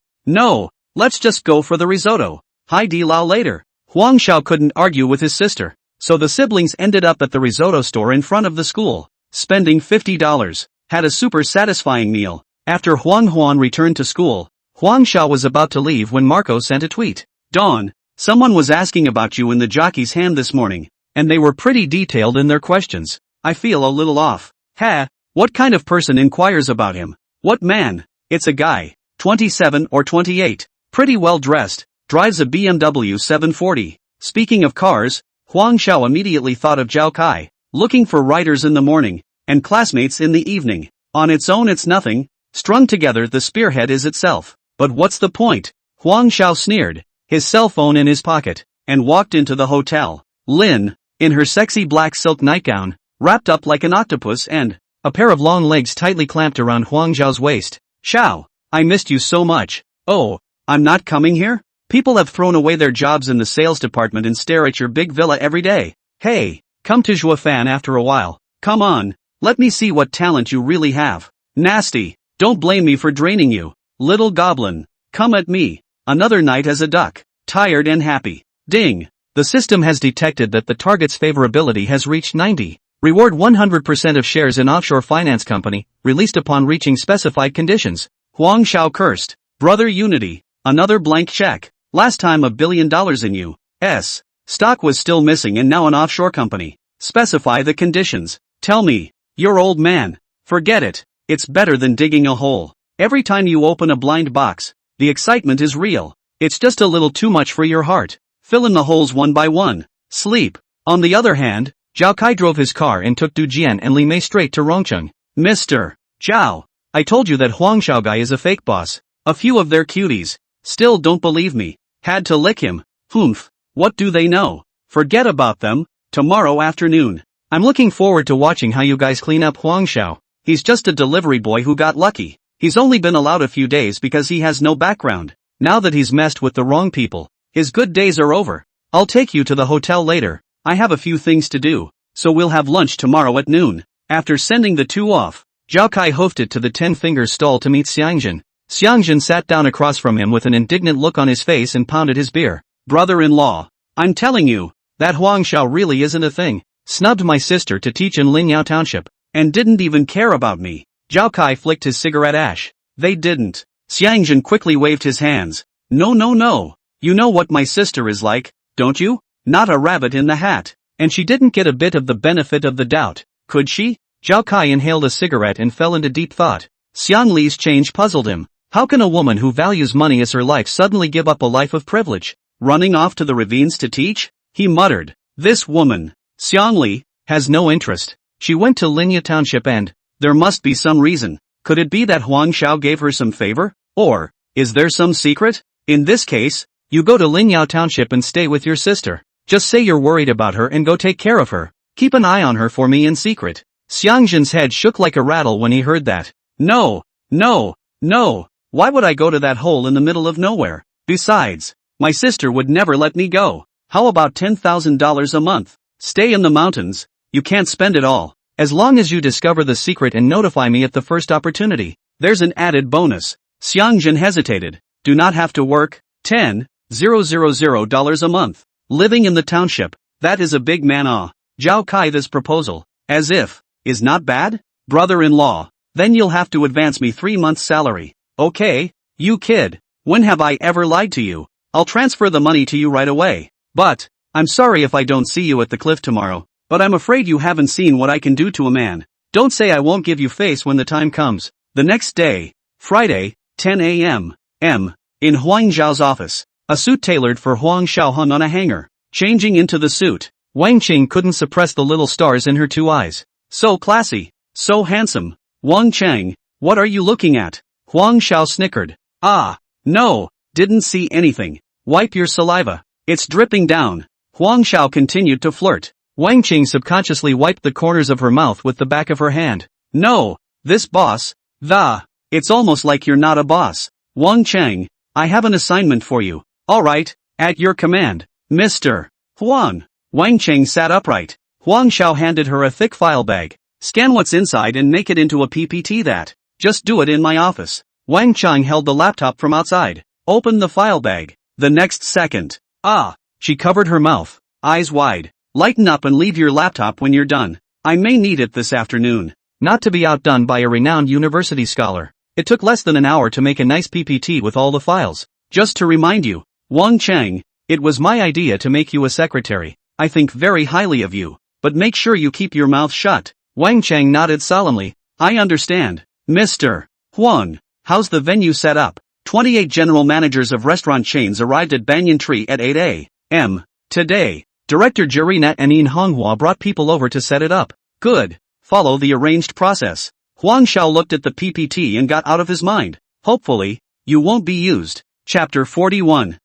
let's just go for the risotto. Hai Di Lao later. Huang Xiao couldn't argue with his sister, so the siblings ended up at the risotto store in front of the school, spending $50, had a super satisfying meal. After Huang Huan returned to school, Huang Xiao was about to leave when Marco sent a tweet. Dawn, someone was asking about you in the jockey's hand this morning, and they were pretty detailed in their questions. I feel a little off. What kind of person inquires about him? What man? It's a guy, 27 or 28, pretty well dressed. Drives a BMW 740. Speaking of cars, Huang Xiao immediately thought of Zhao Kai, looking for writers in the morning, and classmates in the evening. On its own it's nothing, strung together the spearhead is itself. But what's the point? Huang Xiao sneered, his cell phone in his pocket, and walked into the hotel. Lin, in her sexy black silk nightgown, wrapped up like an octopus and a pair of long legs tightly clamped around Huang Xiao's waist. Xiao, I missed you so much. Oh, I'm not coming here? People have thrown away their jobs in the sales department and stare at your big villa every day. Hey, come to Zhuofan after a while. Come on, let me see what talent you really have. Nasty, don't blame me for draining you. Little goblin, come at me. Another night as a duck, tired and happy. Ding, the system has detected that the target's favorability has reached 90. Reward 100% of shares in offshore finance company, released upon reaching specified conditions. Huang Xiao cursed. Brother Unity. Another blank check. Last time $1 billion in U.S. stock was still missing and now an offshore company. Specify the conditions. Tell me. You're old man. Forget it. It's better than digging a hole. Every time you open a blind box, the excitement is real. It's just a little too much for your heart. Fill in the holes one by one. Sleep. On the other hand, Zhao Kai drove his car and took Du Jian and Li Mei straight to Rongcheng. Mr. Zhao, I told you that Huang Xiao guy is a fake boss. A few of their cuties still don't believe me. Had to lick him. Humph. What do they know? Forget about them. Tomorrow afternoon. I'm looking forward to watching how you guys clean up Huang Xiao. He's just a delivery boy who got lucky. He's only been allowed a few days because he has no background. Now that he's messed with the wrong people, his good days are over. I'll take you to the hotel later. I have a few things to do, so we'll have lunch tomorrow at noon. After sending the two off, Zhao Kai hoofed it to the 10-finger stall to meet Xiangjin. Xiangjin sat down across from him with an indignant look on his face and pounded his beer. Brother-in-law, I'm telling you, that Huang Xiao really isn't a thing. Snubbed my sister to teach in Linyao Township, and didn't even care about me. Zhao Kai flicked his cigarette ash. They didn't. Xiangjin quickly waved his hands. No. You know what my sister is like, don't you? Not a rabbit in the hat. And she didn't get a bit of the benefit of the doubt, could she? Zhao Kai inhaled a cigarette and fell into deep thought. Xiang Li's change puzzled him. How can a woman who values money as her life suddenly give up a life of privilege? Running off to the ravines to teach? He muttered. This woman, Xiang Li, has no interest. She went to Linya Township and, there must be some reason. Could it be that Huang Xiao gave her some favor? Or, is there some secret? In this case, you go to Linyao Township and stay with your sister. Just say you're worried about her and go take care of her. Keep an eye on her for me in secret. Xiangjin's head shook like a rattle when he heard that. No. Why would I go to that hole in the middle of nowhere? Besides, my sister would never let me go. How about $10,000 a month? Stay in the mountains. You can't spend it all. As long as you discover the secret and notify me at the first opportunity. There's an added bonus. Xiangjin hesitated. Do not have to work. $10,000 a month. Living in the township. That is a big man. Zhao Kai, this proposal, as if, is not bad? Brother-in-law. Then you'll have to advance me 3 months' salary. Okay, you kid. When have I ever lied to you? I'll transfer the money to you right away. But, I'm sorry if I don't see you at the cliff tomorrow. But I'm afraid you haven't seen what I can do to a man. Don't say I won't give you face when the time comes. The next day, Friday, 10 a.m. In Huang Xiao's office. A suit tailored for Huang Xiao hung on a hanger. Changing into the suit, Wang Qing couldn't suppress the little stars in her two eyes. So classy. So handsome. Wang Cheng, what are you looking at? Huang Xiao snickered. No, didn't see anything. Wipe your saliva. It's dripping down. Huang Xiao continued to flirt. Wang Qing subconsciously wiped the corners of her mouth with the back of her hand. No, this boss, it's almost like you're not a boss. Wang Cheng, I have an assignment for you. Alright, at your command, Mr. Huang. Wang Cheng sat upright. Huang Xiao handed her a thick file bag. Scan what's inside and make it into a PPT that. Just do it in my office. Wang Cheng held the laptop from outside. Open the file bag. The next second. She covered her mouth. Eyes wide. Lighten up and leave your laptop when you're done. I may need it this afternoon. Not to be outdone by a renowned university scholar. It took less than an hour to make a nice PPT with all the files. Just to remind you, Wang Cheng, it was my idea to make you a secretary. I think very highly of you. But make sure you keep your mouth shut. Wang Cheng nodded solemnly. I understand. Mr. Huang, how's the venue set up? 28 general managers of restaurant chains arrived at Banyan Tree at 8 a.m. today. Director Jerinet and In Honghua brought people over to set it up. Good. Follow the arranged process. Huang Xiao looked at the PPT and got out of his mind. Hopefully, you won't be used. Chapter 41.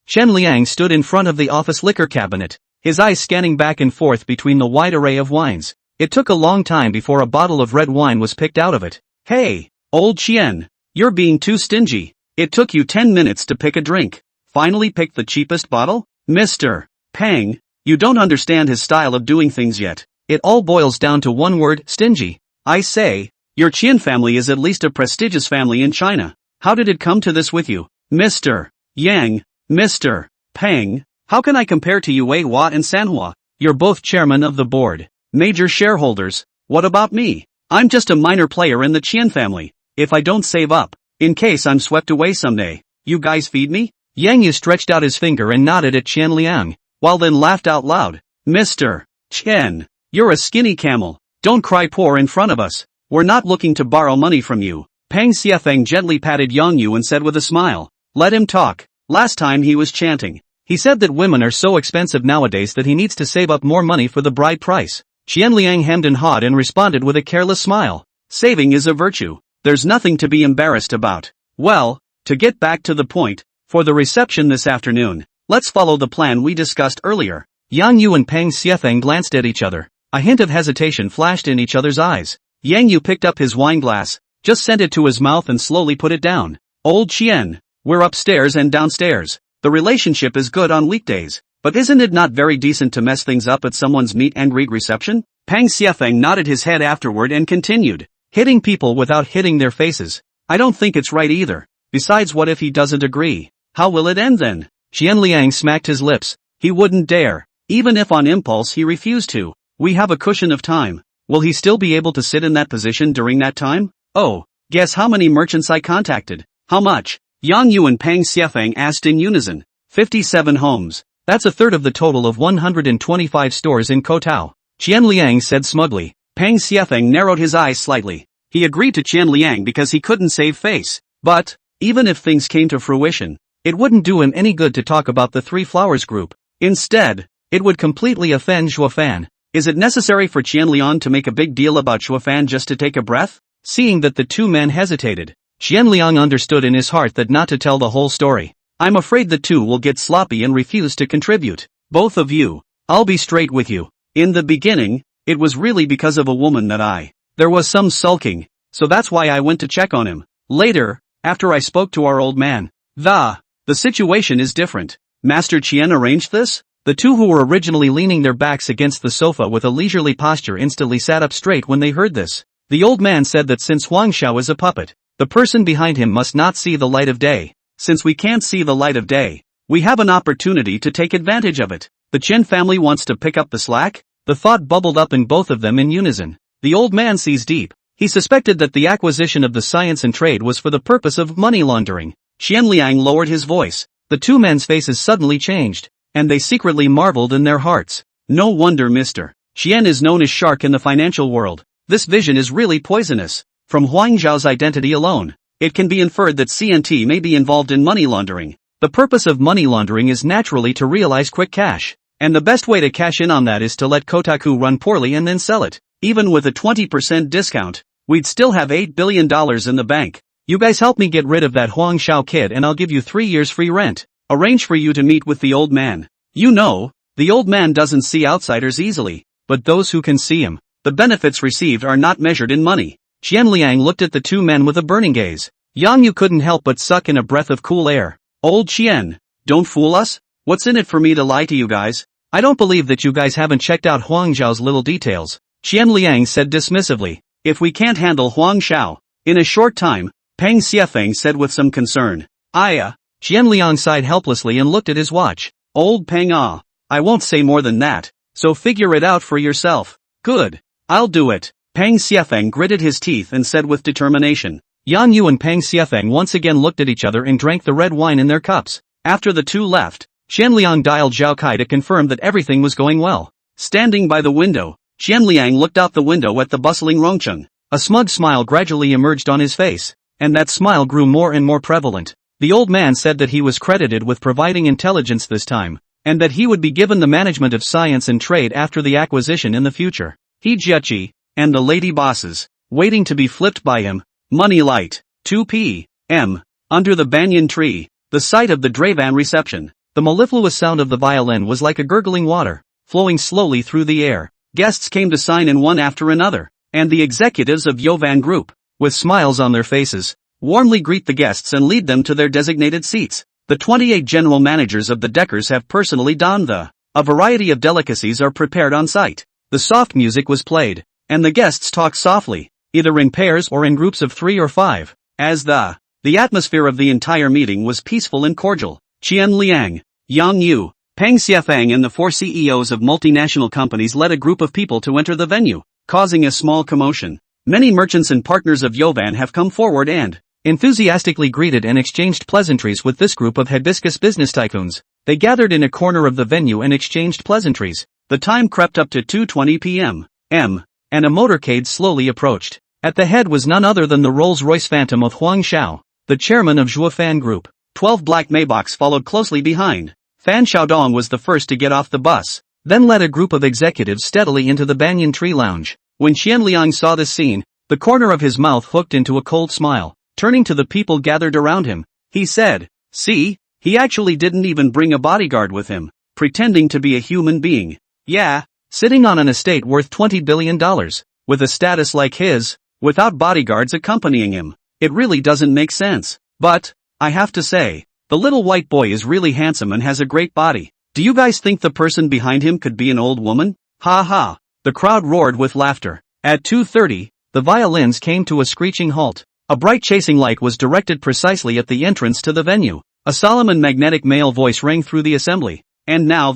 Shen Liang stood in front of the office liquor cabinet, his eyes scanning back and forth between the wide array of wines. It took a long time before a bottle of red wine was picked out of it. Hey, old Qian, you're being too stingy. It took you 10 minutes to pick a drink. Finally picked the cheapest bottle? Mr. Pang, you don't understand his style of doing things yet. It all boils down to one word, stingy. I say, your Qian family is at least a prestigious family in China. How did it come to this with you? Mr. Yang, Mr. Pang, how can I compare to you Wei Hua and Sanhua? You're both chairman of the board. Major shareholders. What about me? I'm just a minor player in the Qian family. If I don't save up, in case I'm swept away someday, you guys feed me? Yang Yu stretched out his finger and nodded at Qian Liang, while then laughed out loud. Mr. Qian, you're a skinny camel. Don't cry poor in front of us. We're not looking to borrow money from you. Pang Xiafeng gently patted Yang Yu and said with a smile, let him talk. Last time he was chanting. He said that women are so expensive nowadays that he needs to save up more money for the bride price. Qian Liang hemmed and hawed and responded with a careless smile. Saving is a virtue. There's nothing to be embarrassed about. Well, to get back to the point, for the reception this afternoon, let's follow the plan we discussed earlier. Yang Yu and Pang Xiafeng glanced at each other. A hint of hesitation flashed in each other's eyes. Yang Yu picked up his wine glass, just sent it to his mouth and slowly put it down. Old Qian, we're upstairs and downstairs. The relationship is good on weekdays, but isn't it not very decent to mess things up at someone's meet and greet reception? Pang Xiafeng nodded his head afterward and continued, hitting people without hitting their faces. I don't think it's right either. Besides, what if he doesn't agree? How will it end then? Qian Liang smacked his lips. He wouldn't dare. Even if on impulse he refused to. We have a cushion of time. Will he still be able to sit in that position during that time? Oh, guess how many merchants I contacted? How much? Yang Yu and Pang Xiafeng asked in unison. 57 homes. That's a third of the total of 125 stores in Kotao. Qian Liang said smugly. Pang Xiafeng narrowed his eyes slightly. He agreed to Qian Liang because he couldn't save face. But, even if things came to fruition, it wouldn't do him any good to talk about the Three Flowers Group. Instead, it would completely offend Shuofan. Is it necessary for Qian Liang to make a big deal about Shuofan just to take a breath? Seeing that the two men hesitated, Qian Liang understood in his heart that not to tell the whole story. I'm afraid the two will get sloppy and refuse to contribute. Both of you. I'll be straight with you. In the beginning, it was really because of a woman that there was some sulking, so that's why I went to check on him. Later, after I spoke to our old man, the situation is different. Master Qian arranged this? The two who were originally leaning their backs against the sofa with a leisurely posture instantly sat up straight when they heard this. The old man said that since Huang Xiao is a puppet, the person behind him must not see the light of day. Since we can't see the light of day, we have an opportunity to take advantage of it. The Chen family wants to pick up the slack? The thought bubbled up in both of them in unison. The old man sees deep. He suspected that the acquisition of the science and trade was for the purpose of money laundering. Qian Liang lowered his voice. The two men's faces suddenly changed, and they secretly marveled in their hearts. No wonder Mr. Qian is known as Shark in the financial world. This vision is really poisonous. From Huang Zhao's identity alone, it can be inferred that CNT may be involved in money laundering. The purpose of money laundering is naturally to realize quick cash, and the best way to cash in on that is to let Kotaku run poorly and then sell it. Even with a 20% discount, we'd still have $8 billion in the bank. You guys help me get rid of that Huang Xiao kid and I'll give you 3 years free rent. Arrange for you to meet with the old man. You know, the old man doesn't see outsiders easily, but those who can see him, the benefits received are not measured in money. Qian Liang looked at the two men with a burning gaze. Yang Yu couldn't help but suck in a breath of cool air. Old Qian, don't fool us? What's in it for me to lie to you guys? I don't believe that you guys haven't checked out Huang Zhao's little details. Qian Liang said dismissively. If we can't handle Huang Xiao in a short time, Pang Xiafeng said with some concern. Qian Liang sighed helplessly and looked at his watch. Old Pang I won't say more than that, so figure it out for yourself. Good. I'll do it. Pang Xiafeng gritted his teeth and said with determination. Yang Yu and Pang Xiafeng once again looked at each other and drank the red wine in their cups. After the two left, Qian Liang dialed Zhao Kai to confirm that everything was going well. Standing by the window, Qian Liang looked out the window at the bustling Rongcheng. A smug smile gradually emerged on his face, and that smile grew more and more prevalent. The old man said that he was credited with providing intelligence this time, and that he would be given the management of science and trade after the acquisition in the future. He Jiachi, and the lady bosses, waiting to be flipped by him. Money light. 2 p.m. Under the banyan tree, the site of the Dravan reception, the mellifluous sound of the violin was like a gurgling water, flowing slowly through the air. Guests came to sign in one after another, and the executives of Yovan Group, with smiles on their faces, warmly greet the guests and lead them to their designated seats. The 28 general managers of the Deckers have personally donned a variety of delicacies are prepared on site. The soft music was played, and the guests talked softly, either in pairs or in groups of 3 or 5, as the atmosphere of the entire meeting was peaceful and cordial. Qian Liang, Yang Yu, Peng Xiafang and the 4 CEOs of multinational companies led a group of people to enter the venue, causing a small commotion. Many merchants and partners of Yovan have come forward and enthusiastically greeted and exchanged pleasantries with this group of hibiscus business tycoons. They gathered in a corner of the venue and exchanged pleasantries. The time crept up to 2:20 p.m. and a motorcade slowly approached. At the head was none other than the Rolls-Royce Phantom of Huang Xiao, the chairman of Zhuofan Group. 12 black Maybachs followed closely behind. Fan Xiaodong was the first to get off the bus, then led a group of executives steadily into the banyan tree lounge. When Qianliang saw this scene, the corner of his mouth hooked into a cold smile. Turning to the people gathered around him, he said, "See, he actually didn't even bring a bodyguard with him, pretending to be a human being. Yeah, sitting on an estate worth $20 billion, with a status like his, without bodyguards accompanying him. It really doesn't make sense. But, I have to say, the little white boy is really handsome and has a great body. Do you guys think the person behind him could be an old woman? Ha ha." The crowd roared with laughter. At 2:30, the violins came to a screeching halt. A bright chasing light was directed precisely at the entrance to the venue. A solemn and magnetic male voice rang through the assembly. And now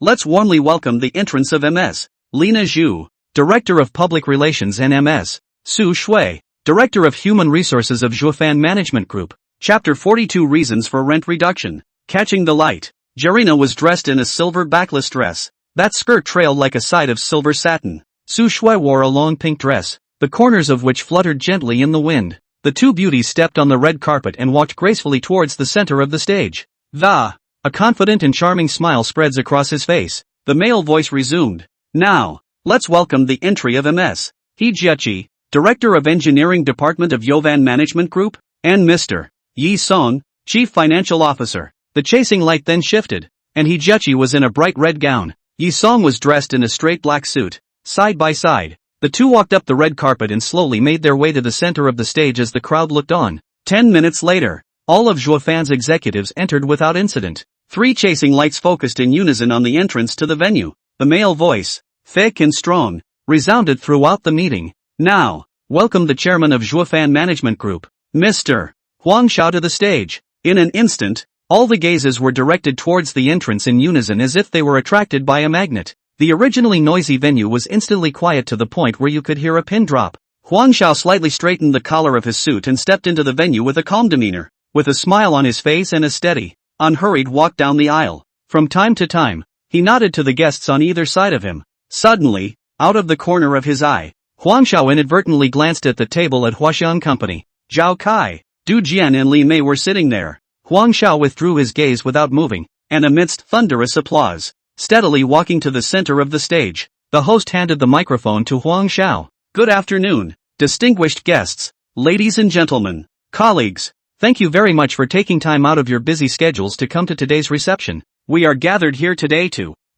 let's warmly welcome the entrance of Ms. Lina Zhu, Director of Public Relations, and Ms. Su Shui, Director of Human Resources of Zhuofan Management Group. Chapter 42 Reasons for Rent Reduction. Catching the light. Jarina was dressed in a silver backless dress. That skirt trailed like a side of silver satin. Su Shui wore a long pink dress, the corners of which fluttered gently in the wind. The two beauties stepped on the red carpet and walked gracefully towards the center of the stage. A confident and charming smile spreads across his face. The male voice resumed. Now, let's welcome the entry of Ms. He Jiaqi, Director of Engineering Department of Yovan Management Group, and Mr. Yi Song, Chief Financial Officer. The chasing light then shifted, and He Jiaqi was in a bright red gown. Yi Song was dressed in a straight black suit. Side by side, the two walked up the red carpet and slowly made their way to the center of the stage as the crowd looked on. 10 minutes later, all of Zhuofan's executives entered without incident. 3 chasing lights focused in unison on the entrance to the venue. The male voice, thick and strong, resounded throughout the meeting. Now, welcome the chairman of Zhuofan Management Group, Mr. Huang Xiao, to the stage. In an instant, all the gazes were directed towards the entrance in unison as if they were attracted by a magnet. The originally noisy venue was instantly quiet to the point where you could hear a pin drop. Huang Xiao slightly straightened the collar of his suit and stepped into the venue with a calm demeanor, with a smile on his face and a steady, unhurried walk down the aisle. From time to time, he nodded to the guests on either side of him. Suddenly, out of the corner of his eye, Huang Xiao inadvertently glanced at the table at Huaxiang Company. Zhao Kai, Du Jian and Li Mei were sitting there. Huang Xiao withdrew his gaze without moving, and amidst thunderous applause, steadily walking to the center of the stage, the host handed the microphone to Huang Xiao. Good afternoon, distinguished guests, ladies and gentlemen, colleagues. Thank you very much for taking time out of your busy schedules to come to today's reception. We are gathered here today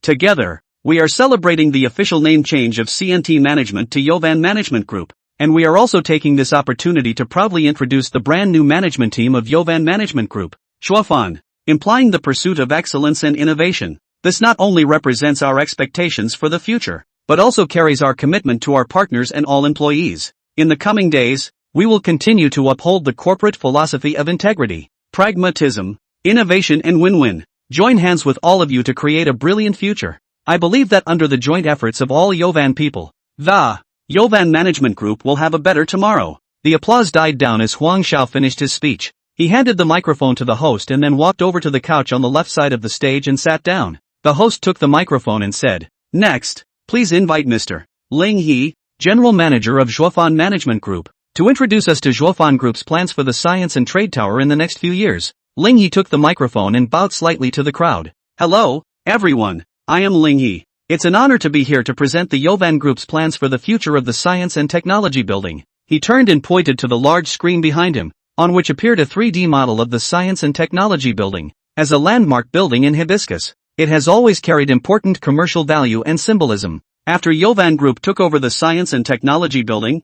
together, we are celebrating the official name change of CNT Management to Yovan Management Group, and we are also taking this opportunity to proudly introduce the brand new management team of Yovan Management Group, Zhuofan, implying the pursuit of excellence and innovation. This not only represents our expectations for the future, but also carries our commitment to our partners and all employees. In the coming days, we will continue to uphold the corporate philosophy of integrity, pragmatism, innovation and win-win. Join hands with all of you to create a brilliant future. I believe that under the joint efforts of all Yovan people, the Yovan Management Group will have a better tomorrow. The applause died down as Huang Xiao finished his speech. He handed the microphone to the host and then walked over to the couch on the left side of the stage and sat down. The host took the microphone and said, "Next, please invite Mr. Ling He, General Manager of Zhuofan Management Group, to introduce us to Zhuofan Group's plans for the Science and Trade Tower in the next few years." Ling He took the microphone and bowed slightly to the crowd. Hello, everyone, I am Ling He. It's an honor to be here to present the Yovan Group's plans for the future of the Science and Technology Building. He turned and pointed to the large screen behind him, on which appeared a 3D model of the Science and Technology Building. As a landmark building in Hibiscus, it has always carried important commercial value and symbolism. After Yovan Group took over the Science and Technology Building,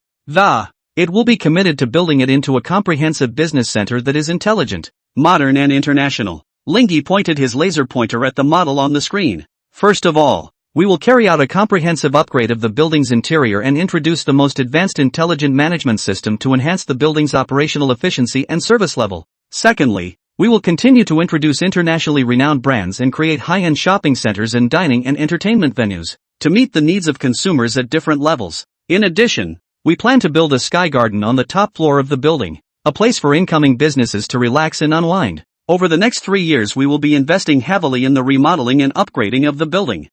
it will be committed to building it into a comprehensive business center that is intelligent, modern and international. Lingy pointed his laser pointer at the model on the screen. First of all, we will carry out a comprehensive upgrade of the building's interior and introduce the most advanced intelligent management system to enhance the building's operational efficiency and service level. Secondly, we We will continue to introduce internationally renowned brands and create high-end shopping centers and dining and entertainment venues to meet the needs of consumers at different levels. In addition, we plan to build a sky garden on the top floor of the building, a place for incoming businesses to relax and unwind. Over the next 3 years we will be investing heavily in the remodeling and upgrading of the building.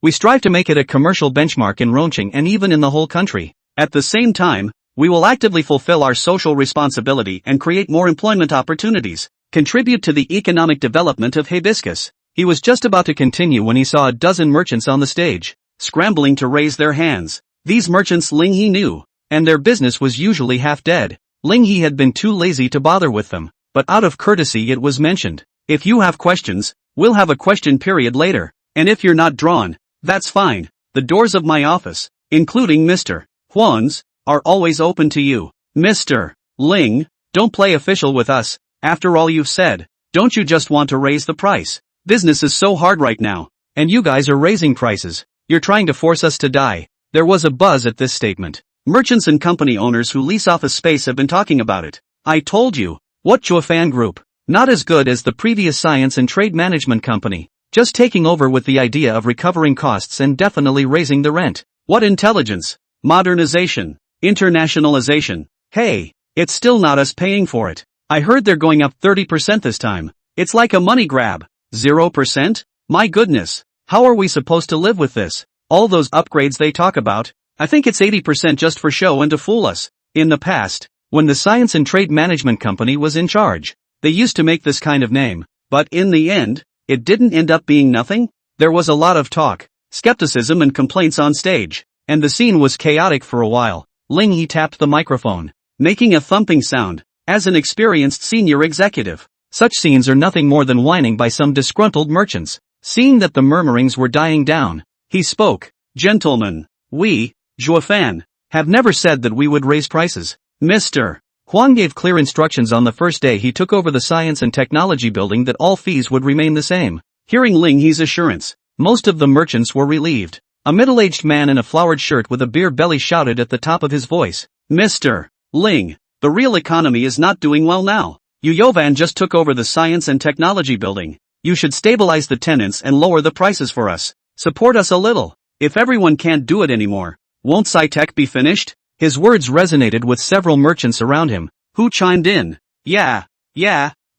We strive to make it a commercial benchmark in Rongqing and even in the whole country. At the same time, we will actively fulfill our social responsibility and create more employment opportunities, contribute to the economic development of Hibiscus. He was just about to continue when he saw a dozen merchants on the stage, scrambling to raise their hands. These merchants Ling He knew, and their business was usually half dead. Ling He had been too lazy to bother with them, but out of courtesy it was mentioned. If you have questions, we'll have a question period later, and if you're not drawn, that's fine. The doors of my office, including Mr. Huan's, are always open to you. Mr. Ling, don't play official with us. After all you've said, don't you just want to raise the price? Business is so hard right now, and you guys are raising prices. You're trying to force us to die. There was a buzz at this statement. Merchants and company owners who lease office space have been talking about it. I told you. What Juefan Group? Not as good as the previous science and trade management company. Just taking over with the idea of recovering costs and definitely raising the rent. What intelligence? Modernization. Internationalization. Hey, it's still not us paying for it. I heard they're going up 30% this time. It's like a money grab. 0%? My goodness. How are we supposed to live with this? All those upgrades they talk about, I think it's 80% just for show and to fool us. In the past, when the Science and Trade Management Company was in charge, they used to make this kind of name. But in the end, it didn't end up being nothing. There was a lot of talk, skepticism and complaints on stage, and the scene was chaotic for a while. Ling He tapped the microphone, making a thumping sound. As an experienced senior executive, such scenes are nothing more than whining by some disgruntled merchants. Seeing that the murmurings were dying down, he spoke. Gentlemen, we, Juefan, have never said that we would raise prices. Mr. Huang gave clear instructions on the first day he took over the science and technology building that all fees would remain the same. Hearing Ling He's assurance, most of the merchants were relieved. A middle-aged man in a flowered shirt with a beer belly shouted at the top of his voice, Mr. Ling, the real economy is not doing well now. Yovan just took over the science and technology building. You should stabilize the tenants and lower the prices for us. Support us a little. If everyone can't do it anymore, won't SciTech be finished? His words resonated with several merchants around him, who chimed in. Yeah,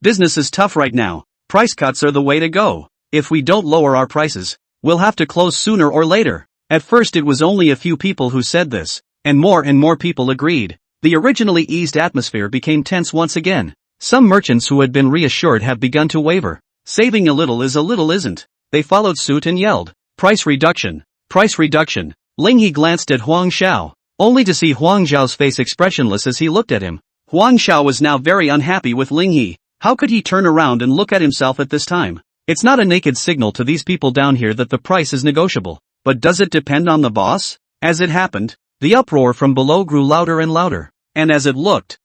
business is tough right now. Price cuts are the way to go. If we don't lower our prices, we'll have to close sooner or later. At first it was only a few people who said this, and more people agreed. The originally eased atmosphere became tense once again. Some merchants who had been reassured have begun to waver. Saving a little is a little isn't. They followed suit and yelled, price reduction, price reduction. Ling He glanced at Huang Xiao, only to see Huang Xiao's face expressionless as he looked at him. Huang Xiao was now very unhappy with Ling He. How could he turn around and look at himself at this time? It's not a naked signal to these people down here that the price is negotiable. But does it depend on the boss? As it happened, the uproar from below grew louder and louder. And as it looked,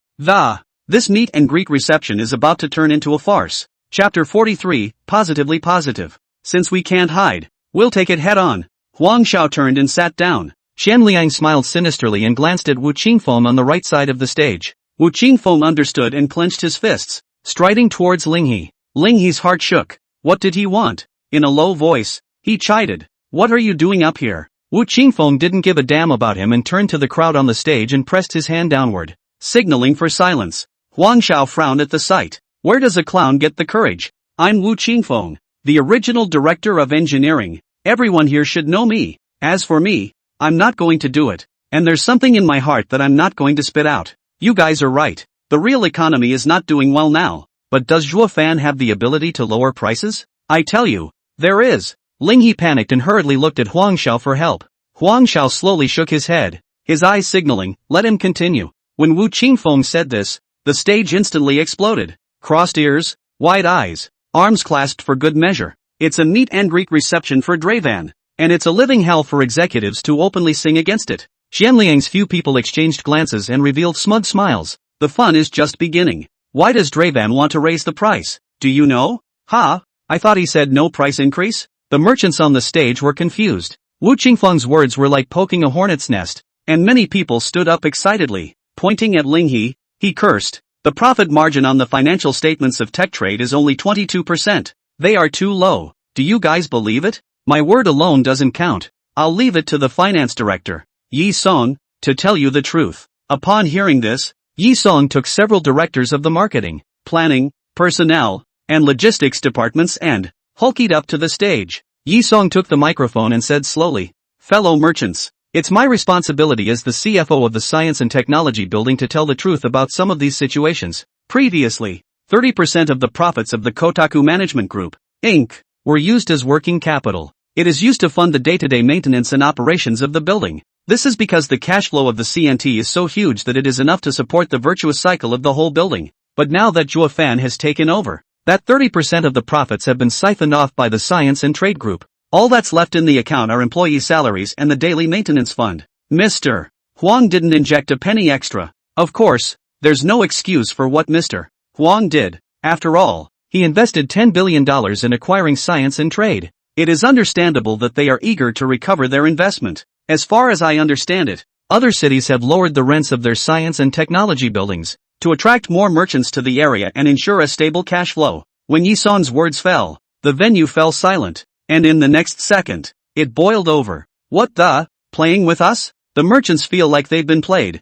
this meet and greet reception is about to turn into a farce. Chapter 43, Positively Positive. Since we can't hide, we'll take it head on. Huang Xiao turned and sat down. Qianliang smiled sinisterly and glanced at Wu Qingfeng on the right side of the stage. Wu Qingfeng understood and clenched his fists, striding towards Ling He. Ling He's heart shook. What did he want? In a low voice, he chided. What are you doing up here? Wu Qingfeng didn't give a damn about him and turned to the crowd on the stage and pressed his hand downward, signaling for silence. Huang Xiao frowned at the sight. Where does a clown get the courage? I'm Wu Qingfeng, the original director of engineering. Everyone here should know me. As for me, I'm not going to do it. And there's something in my heart that I'm not going to spit out. You guys are right. The real economy is not doing well now. But does Juefan have the ability to lower prices? I tell you, there is. Ling He panicked and hurriedly looked at Huang Xiao for help. Huang Xiao slowly shook his head, his eyes signaling, let him continue. When Wu Qingfeng said this, the stage instantly exploded. Crossed ears, wide eyes, arms clasped for good measure. It's a meet and greet reception for Dravan, and it's a living hell for executives to openly sing against it. Qianliang's few people exchanged glances and revealed smug smiles. The fun is just beginning. Why does Dravan want to raise the price? Do you know? I thought he said no price increase? The merchants on the stage were confused. Wu Qingfeng's words were like poking a hornet's nest, and many people stood up excitedly. Pointing at Ling He, he cursed, The profit margin on the financial statements of tech trade is only 22%. They are too low. Do you guys believe it? My word alone doesn't count. I'll leave it to the finance director, Yi Song, to tell you the truth. Upon hearing this, Yi Song took several directors of the marketing, planning, personnel, and logistics departments and hulkied up to the stage. Yi Song took the microphone and said slowly, "Fellow merchants, it's my responsibility as the CFO of the Science and Technology Building to tell the truth about some of these situations. Previously, 30% of the profits of the Kotaku Management Group, Inc., were used as working capital. It is used to fund the day-to-day maintenance and operations of the building. This is because the cash flow of the CNT is so huge that it is enough to support the virtuous cycle of the whole building. But now that Zhuo Fan has taken over, that 30% of the profits have been siphoned off by the Science and Trade Group. All that's left in the account are employee salaries and the daily maintenance fund. Mr. Huang didn't inject a penny extra. Of course, there's no excuse for what Mr. Huang did. After all, he invested $10 billion in acquiring Science and Trade. It is understandable that they are eager to recover their investment. As far as I understand it, other cities have lowered the rents of their science and technology buildings to attract more merchants to the area and ensure a stable cash flow. When Yi Song's words fell, the venue fell silent, and in the next second, it boiled over. What the? Playing with us? The merchants feel like they've been played.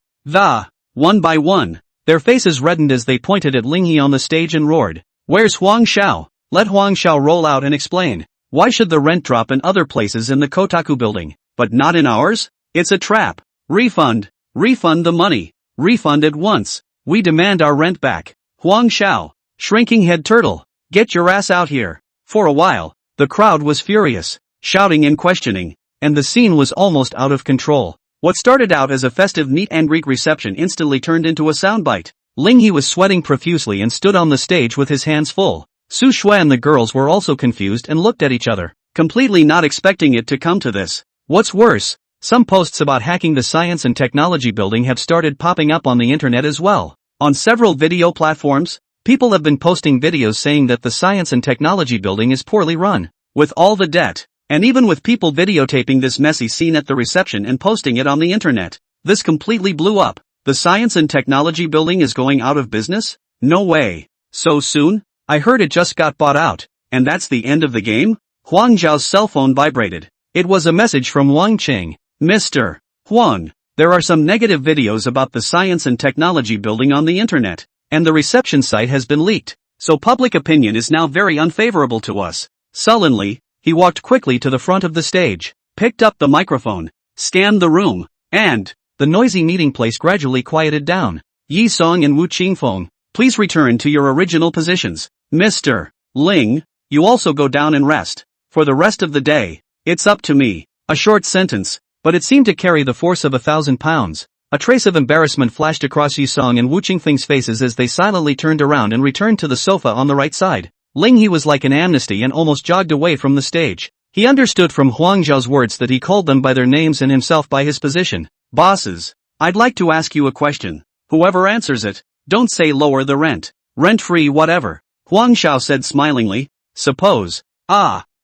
One by one, their faces reddened as they pointed at Ling He on the stage and roared, "Where's Huang Xiao? Let Huang Xiao roll out and explain. Why should the rent drop in other places in the Kotaku building, but not in ours? It's a trap. Refund. Refund the money. Refund at once. We demand our rent back. Huang Xiao, shrinking head turtle, get your ass out here." For a while, the crowd was furious, shouting and questioning, and the scene was almost out of control. What started out as a festive meet and greet reception instantly turned into a soundbite. Ling He was sweating profusely and stood on the stage with his hands full. Su Shui and the girls were also confused and looked at each other, completely not expecting it to come to this. What's worse, some posts about hacking the Science and Technology Building have started popping up on the internet as well. On several video platforms, people have been posting videos saying that the Science and Technology Building is poorly run, with all the debt, and even with people videotaping this messy scene at the reception and posting it on the internet. This completely blew up. The Science and Technology Building is going out of business? No way. So soon? I heard it just got bought out, and that's the end of the game? Huang Zhao's cell phone vibrated. It was a message from Wang Qing. "Mr. Huang, there are some negative videos about the Science and Technology Building on the internet, and the reception site has been leaked, so public opinion is now very unfavorable to us." Sullenly, he walked quickly to the front of the stage, picked up the microphone, scanned the room, and the noisy meeting place gradually quieted down. "Yi Song and Wu Qingfeng, please return to your original positions. Mr. Ling, you also go down and rest. For the rest of the day, it's up to me." A short sentence, but it seemed to carry the force of 1,000 pounds. A trace of embarrassment flashed across Yi Song and Wu Qingfeng's faces as they silently turned around and returned to the sofa on the right side. Ling He was like an amnesty and almost jogged away from the stage. He understood from Huang Zhao's words that he called them by their names and himself by his position. "Bosses, I'd like to ask you a question. Whoever answers it, don't say lower the rent. Rent-free whatever." Huang Xiao said smilingly. "Suppose,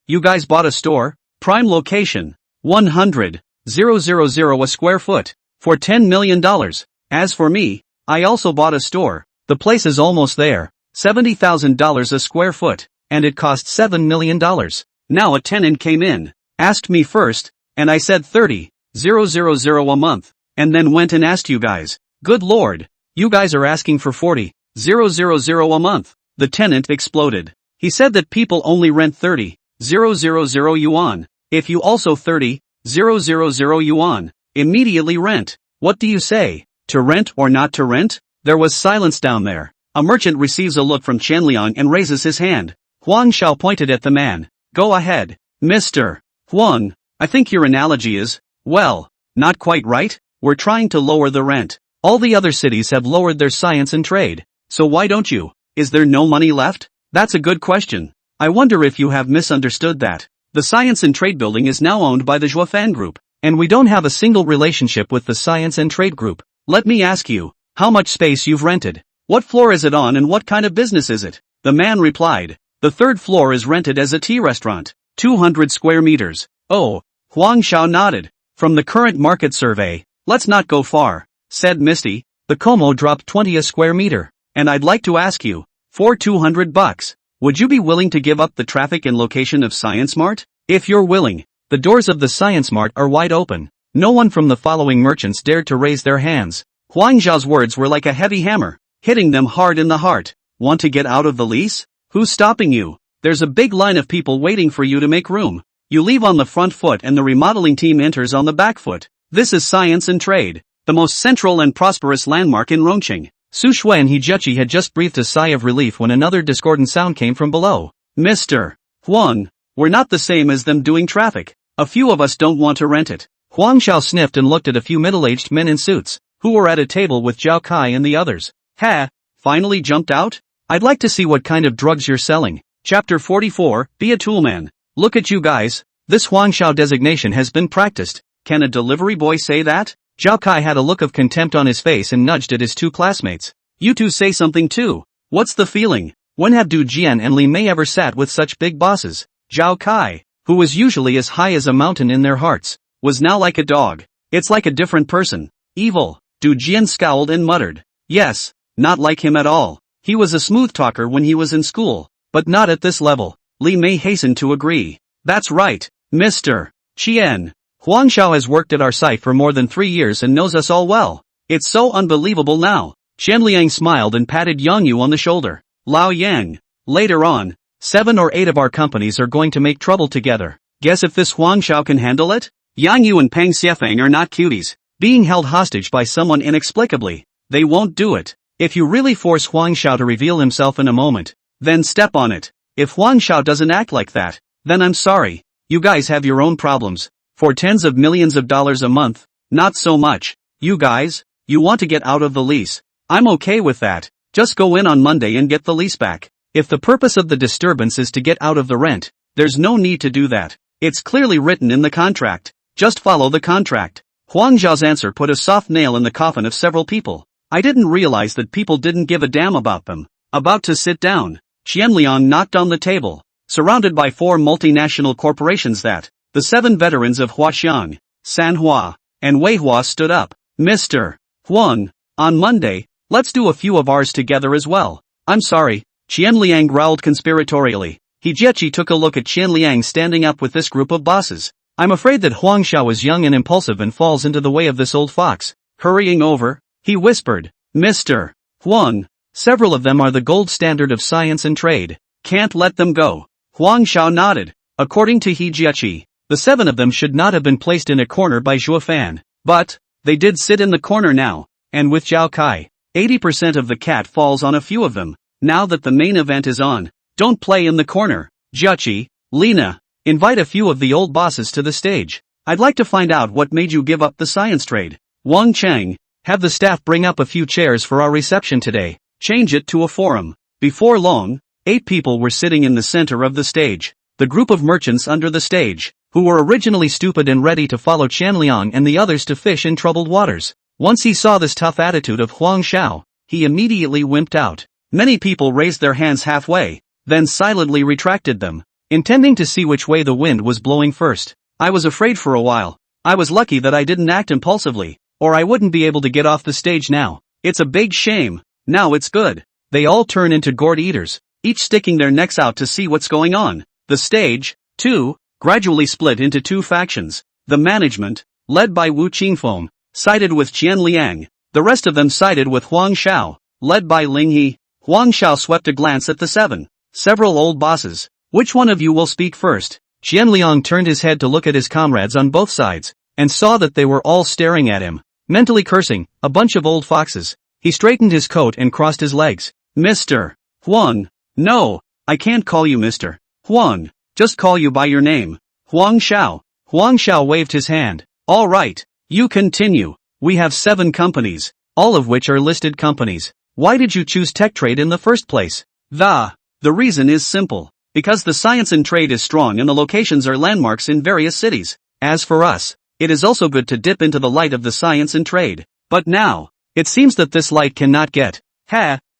you guys bought a store, prime location, 100,000 a square foot, for $10 million. As for me, I also bought a store. The place is almost there, $70,000 a square foot, and it cost $7 million. Now a tenant came in, asked me first, and I said 30,000 a month, and then went and asked you guys. Good lord, you guys are asking for 40,000 a month." The tenant exploded. He said that people only rent 30,000 yuan. If you also 30,000 yuan, immediately rent. What do you say? To rent or not to rent? There was silence down there. A merchant receives a look from Chanliang and raises his hand. Huang Xiao pointed at the man. "Go ahead, Mr. Huang. I think your analogy is, well, not quite right. We're trying to lower the rent. All the other cities have lowered their science and trade. So why don't you? Is there no money left? That's a good question. I wonder if you have misunderstood that. The Science and Trade Building is now owned by the Zhuofan Group, and we don't have a single relationship with the Science and Trade Group. Let me ask you, how much space you've rented? What floor is it on and what kind of business is it?" The man replied, "The third floor is rented as a tea restaurant, 200 square meters. Oh," Huang Xiao nodded. "From the current market survey, let's not go far," said Misty. "The Como dropped 20 a square meter. and I'd like to ask you, for $200, would you be willing to give up the traffic and location of Science Mart? If you're willing, the doors of the Science Mart are wide open. No one from the following merchants dared to raise their hands. Huang Zhao's words were like a heavy hammer, hitting them hard in the heart. Want to get out of the lease? Who's stopping you? There's a big line of people waiting for you to make room. You leave on the front foot and the remodeling team enters on the back foot. This is Science and Trade, the most central and prosperous landmark in Rongqing. Su Shui and Hejichi had just breathed a sigh of relief when another discordant sound came from below. Mr. Huang, we're not the same as them doing traffic. A few of us don't want to rent it. Huang Xiao sniffed and looked at a few middle-aged men in suits, who were at a table with Zhao Kai and the others. Ha! Finally jumped out? I'd like to see what kind of drugs you're selling. Chapter 44, Be a Toolman. Look at you guys. This Huang Xiao designation has been practiced. Can a delivery boy say that? Zhao Kai had a look of contempt on his face and nudged at his two classmates. You two say something too. What's the feeling? When have Du Jian and Li Mei ever sat with such big bosses? Zhao Kai, who was usually as high as a mountain in their hearts, was now like a dog. It's like a different person. Evil. Du Jian scowled and muttered. Yes, not like him at all. He was a smooth talker when he was in school, but not at this level. Li Mei hastened to agree. That's right, Mr. Qian. Huang Xiao has worked at our site for more than 3 years and knows us all well. It's so unbelievable now. Qian Liang smiled and patted Yang Yu on the shoulder. Lao Yang. Later on, 7 or 8 of our companies are going to make trouble together. Guess if this Huang Xiao can handle it? Yang Yu and Peng Xiefeng are not cuties, being held hostage by someone inexplicably. They won't do it. If you really force Huang Xiao to reveal himself in a moment, then step on it. If Huang Xiao doesn't act like that, then I'm sorry. You guys have your own problems. For tens of millions of dollars a month, not so much. You guys, you want to get out of the lease. I'm okay with that. Just go in on Monday and get the lease back. If the purpose of the disturbance is to get out of the rent, there's no need to do that. It's clearly written in the contract. Just follow the contract. Huang Zhao's answer put a soft nail in the coffin of several people. I didn't realize that people didn't give a damn about them. About to sit down, Qian Liang knocked on the table. Surrounded by 4 multinational corporations the 7 veterans of Huaxiang, Sanhua, and Weihua stood up. Mr. Huang, on Monday, let's do a few of ours together as well. I'm sorry, Qian Liang growled conspiratorially. Hejichi took a look at Qian Liang standing up with this group of bosses. I'm afraid that Huang Xiao is young and impulsive and falls into the way of this old fox. Hurrying over, he whispered. Mr. Huang, several of them are the gold standard of science and trade. Can't let them go. Huang Xiao nodded. According to Hejichi, the 7 of them should not have been placed in a corner by Zhuo Fan. But, they did sit in the corner now, and with Zhao Kai, 80% of the cat falls on a few of them. Now that the main event is on, don't play in the corner. Jiachi, Lina, invite a few of the old bosses to the stage. I'd like to find out what made you give up the science trade. Wang Cheng, have the staff bring up a few chairs for our reception today. Change it to a forum. Before long, 8 people were sitting in the center of the stage. The group of merchants under the stage, who were originally stupid and ready to follow Qianliang and the others to fish in troubled waters. Once he saw this tough attitude of Huang Xiao, he immediately wimped out. Many people raised their hands halfway, then silently retracted them, intending to see which way the wind was blowing first. I was afraid for a while. I was lucky that I didn't act impulsively, or I wouldn't be able to get off the stage now. It's a big shame. Now it's good. They all turn into gourd eaters, each sticking their necks out to see what's going on. The stage, too, gradually split into 2 factions. The management, led by Wu Qingfeng, sided with Qian Liang. The rest of them sided with Huang Xiao, led by Ling He. Huang Xiao swept a glance at the 7. Several old bosses. Which one of you will speak first? Qian Liang turned his head to look at his comrades on both sides, and saw that they were all staring at him, mentally cursing, a bunch of old foxes. He straightened his coat and crossed his legs. Mr. Huang. No, I can't call you Mr. Huang. Just call you by your name. Huang Xiao. Huang Xiao waved his hand. All right, you continue. We have 7 companies, all of which are listed companies. Why did you choose tech trade in the first place? The reason is simple. Because the science and trade is strong and the locations are landmarks in various cities. As for us, it is also good to dip into the light of the science and trade. But now, it seems that this light cannot get.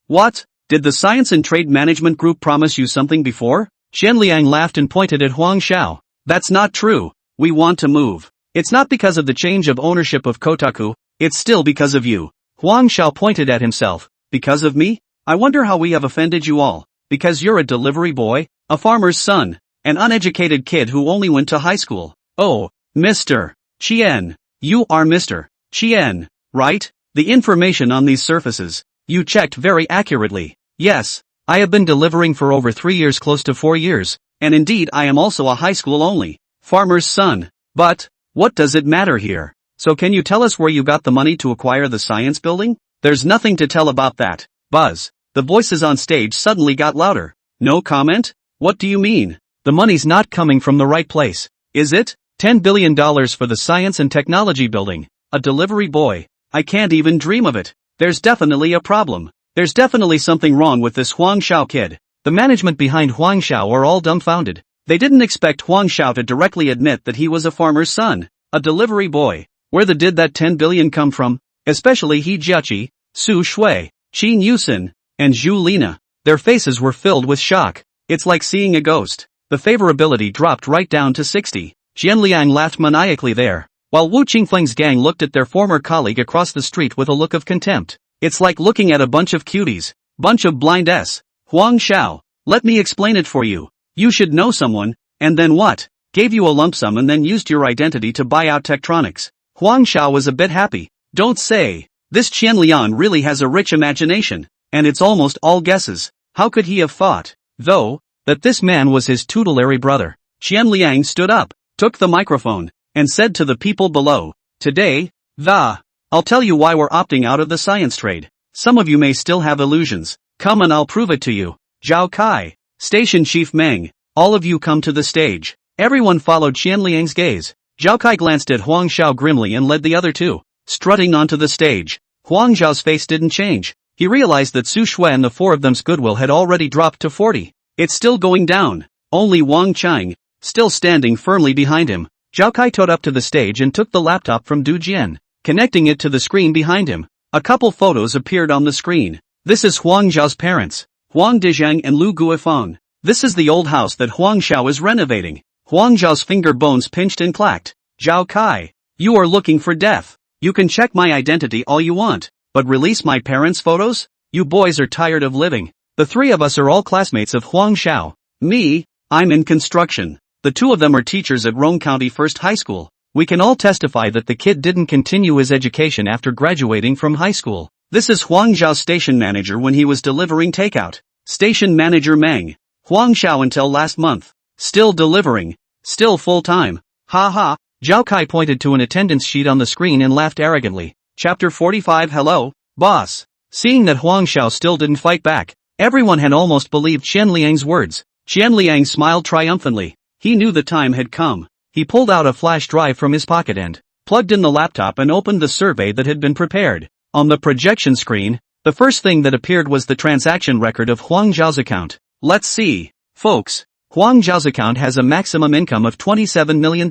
What? Did the Science and Trade Management Group promise you something before? Qian Liang laughed and pointed at Huang Xiao. That's not true. We want to move. It's not because of the change of ownership of Kotaku, it's still because of you. Huang Xiao pointed at himself. Because of me? I wonder how we have offended you all, because you're a delivery boy, a farmer's son, an uneducated kid who only went to high school. Oh, Mr. Chien. You are Mr. Chien, right? The information on these surfaces, you checked very accurately. Yes, I have been delivering for over 3 years, close to 4 years, and indeed I am also a high school only farmer's son. But, what does it matter here? So can you tell us where you got the money to acquire the science building? There's nothing to tell about that. Buzz. The voices on stage suddenly got louder. No comment? What do you mean? The money's not coming from the right place. Is it? $10 billion for the science and technology building. A delivery boy. I can't even dream of it. There's definitely a problem. There's definitely something wrong with this Huang Xiao kid. The management behind Huang Xiao are all dumbfounded. They didn't expect Huang Xiao to directly admit that he was a farmer's son. A delivery boy. Where the did that 10 billion come from? Especially He Jiaqi, Su Shui, Qin Yusin, and Zhu Lina. Their faces were filled with shock. It's like seeing a ghost. The favorability dropped right down to 60. Qianliang laughed maniacally there, while Wu Qingfeng's gang looked at their former colleague across the street with a look of contempt. It's like looking at a bunch of cuties. Bunch of blind s. Huang Xiao, let me explain it for you. You should know someone, and then what? Gave you a lump sum and then used your identity to buy out Tektronics. Huang Xiao was a bit happy. Don't say. This Qianliang really has a rich imagination, and it's almost all guesses. How could he have thought, though, that this man was his tutelary brother? Qianliang stood up, took the microphone, and said to the people below, today, I'll tell you why we're opting out of the science trade. Some of you may still have illusions. Come and I'll prove it to you. Zhao Kai, Station Chief Meng, all of you come to the stage. Everyone followed Qianliang's gaze. Zhao Kai glanced at Huang Xiao grimly and led the other two, strutting onto the stage. Huang Xiao's face didn't change. He realized that Su Shui and the four of them's goodwill had already dropped to 40. It's still going down. Only Wang Chang, still standing firmly behind him. Zhao Kai towed up to the stage and took the laptop from Du Jian, connecting it to the screen behind him. A couple photos appeared on the screen. This is Huang Xiao's parents, Huang Dezhang and Lu Guifeng. This is the old house that Huang Xiao is renovating. Huang Xiao's finger bones pinched and clacked. Zhao Kai, you are looking for death. You can check my identity all you want, but release my parents' photos? You boys are tired of living. The three of us are all classmates of Huang Xiao. Me, I'm in construction. The two of them are teachers at Rong County First High School. We can all testify that the kid didn't continue his education after graduating from high school. This is Huang Xiao's station manager when he was delivering takeout. Station manager Meng. Huang Xiao until last month. Still delivering. Still full-time. Ha ha. Zhao Kai pointed to an attendance sheet on the screen and laughed arrogantly. Chapter 45. Hello, boss. Seeing that Huang Xiao still didn't fight back, everyone had almost believed Qianliang's words. Qianliang smiled triumphantly. He knew the time had come. He pulled out a flash drive from his pocket and plugged in the laptop and opened the survey that had been prepared. On the projection screen, the first thing that appeared was the transaction record of Huang Xiao's account. Let's see. Folks, Huang Xiao's account has a maximum income of $27 million,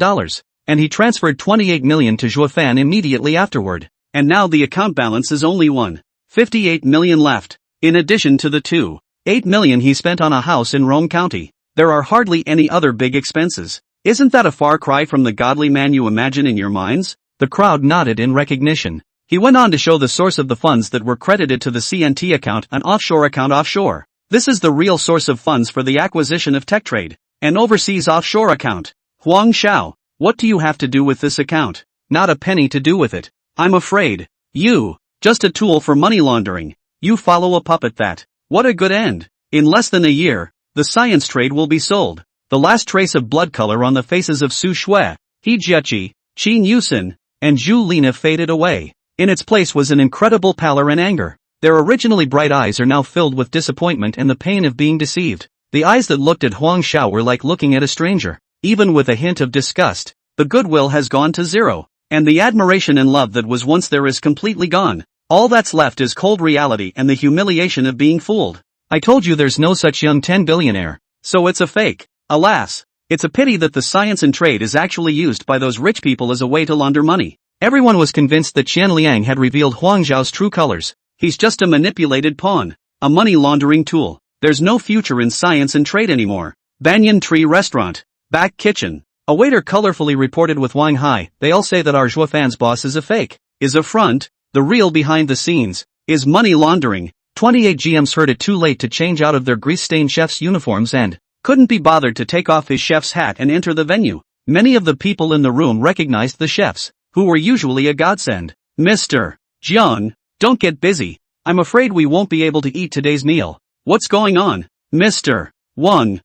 and he transferred $28 million to Zhuofan immediately afterward. And now the account balance is only $58 million left, in addition to the $8 million he spent on a house in Rome County. There are hardly any other big expenses. Isn't that a far cry from the godly man you imagine in your minds? The crowd nodded in recognition. He went on to show the source of the funds that were credited to the CNT account, an offshore account offshore. This is the real source of funds for the acquisition of tech trade, an overseas offshore account. Huang Xiao, what do you have to do with this account? Not a penny to do with it. I'm afraid. You, just a tool for money laundering. You follow a puppet that. What a good end. In less than a year, the science trade will be sold. The last trace of blood color on the faces of Su Shui, He Jiaqi, Qin Yusin, and Zhu Lina faded away. In its place was an incredible pallor and anger. Their originally bright eyes are now filled with disappointment and the pain of being deceived. The eyes that looked at Huang Xiao were like looking at a stranger. Even with a hint of disgust, the goodwill has gone to zero, and the admiration and love that was once there is completely gone. All that's left is cold reality and the humiliation of being fooled. I told you there's no such young 10 billionaire. So it's a fake. Alas, it's a pity that the science and trade is actually used by those rich people as a way to launder money. Everyone was convinced that Qianliang had revealed Huang Xiao's true colors. He's just a manipulated pawn, a money laundering tool. There's no future in science and trade anymore. Banyan Tree Restaurant, back kitchen. A waiter colorfully reported with Wang Hai, they all say that our Zhuofan's boss is a fake, is a front, the real behind the scenes, is money laundering. 28 GMs heard it too late to change out of their grease-stained chef's uniforms and couldn't be bothered to take off his chef's hat and enter the venue. Many of the people in the room recognized the chefs, who were usually a godsend. Mr. Jiang, don't get busy. I'm afraid we won't be able to eat today's meal. What's going on? Mr. Wang,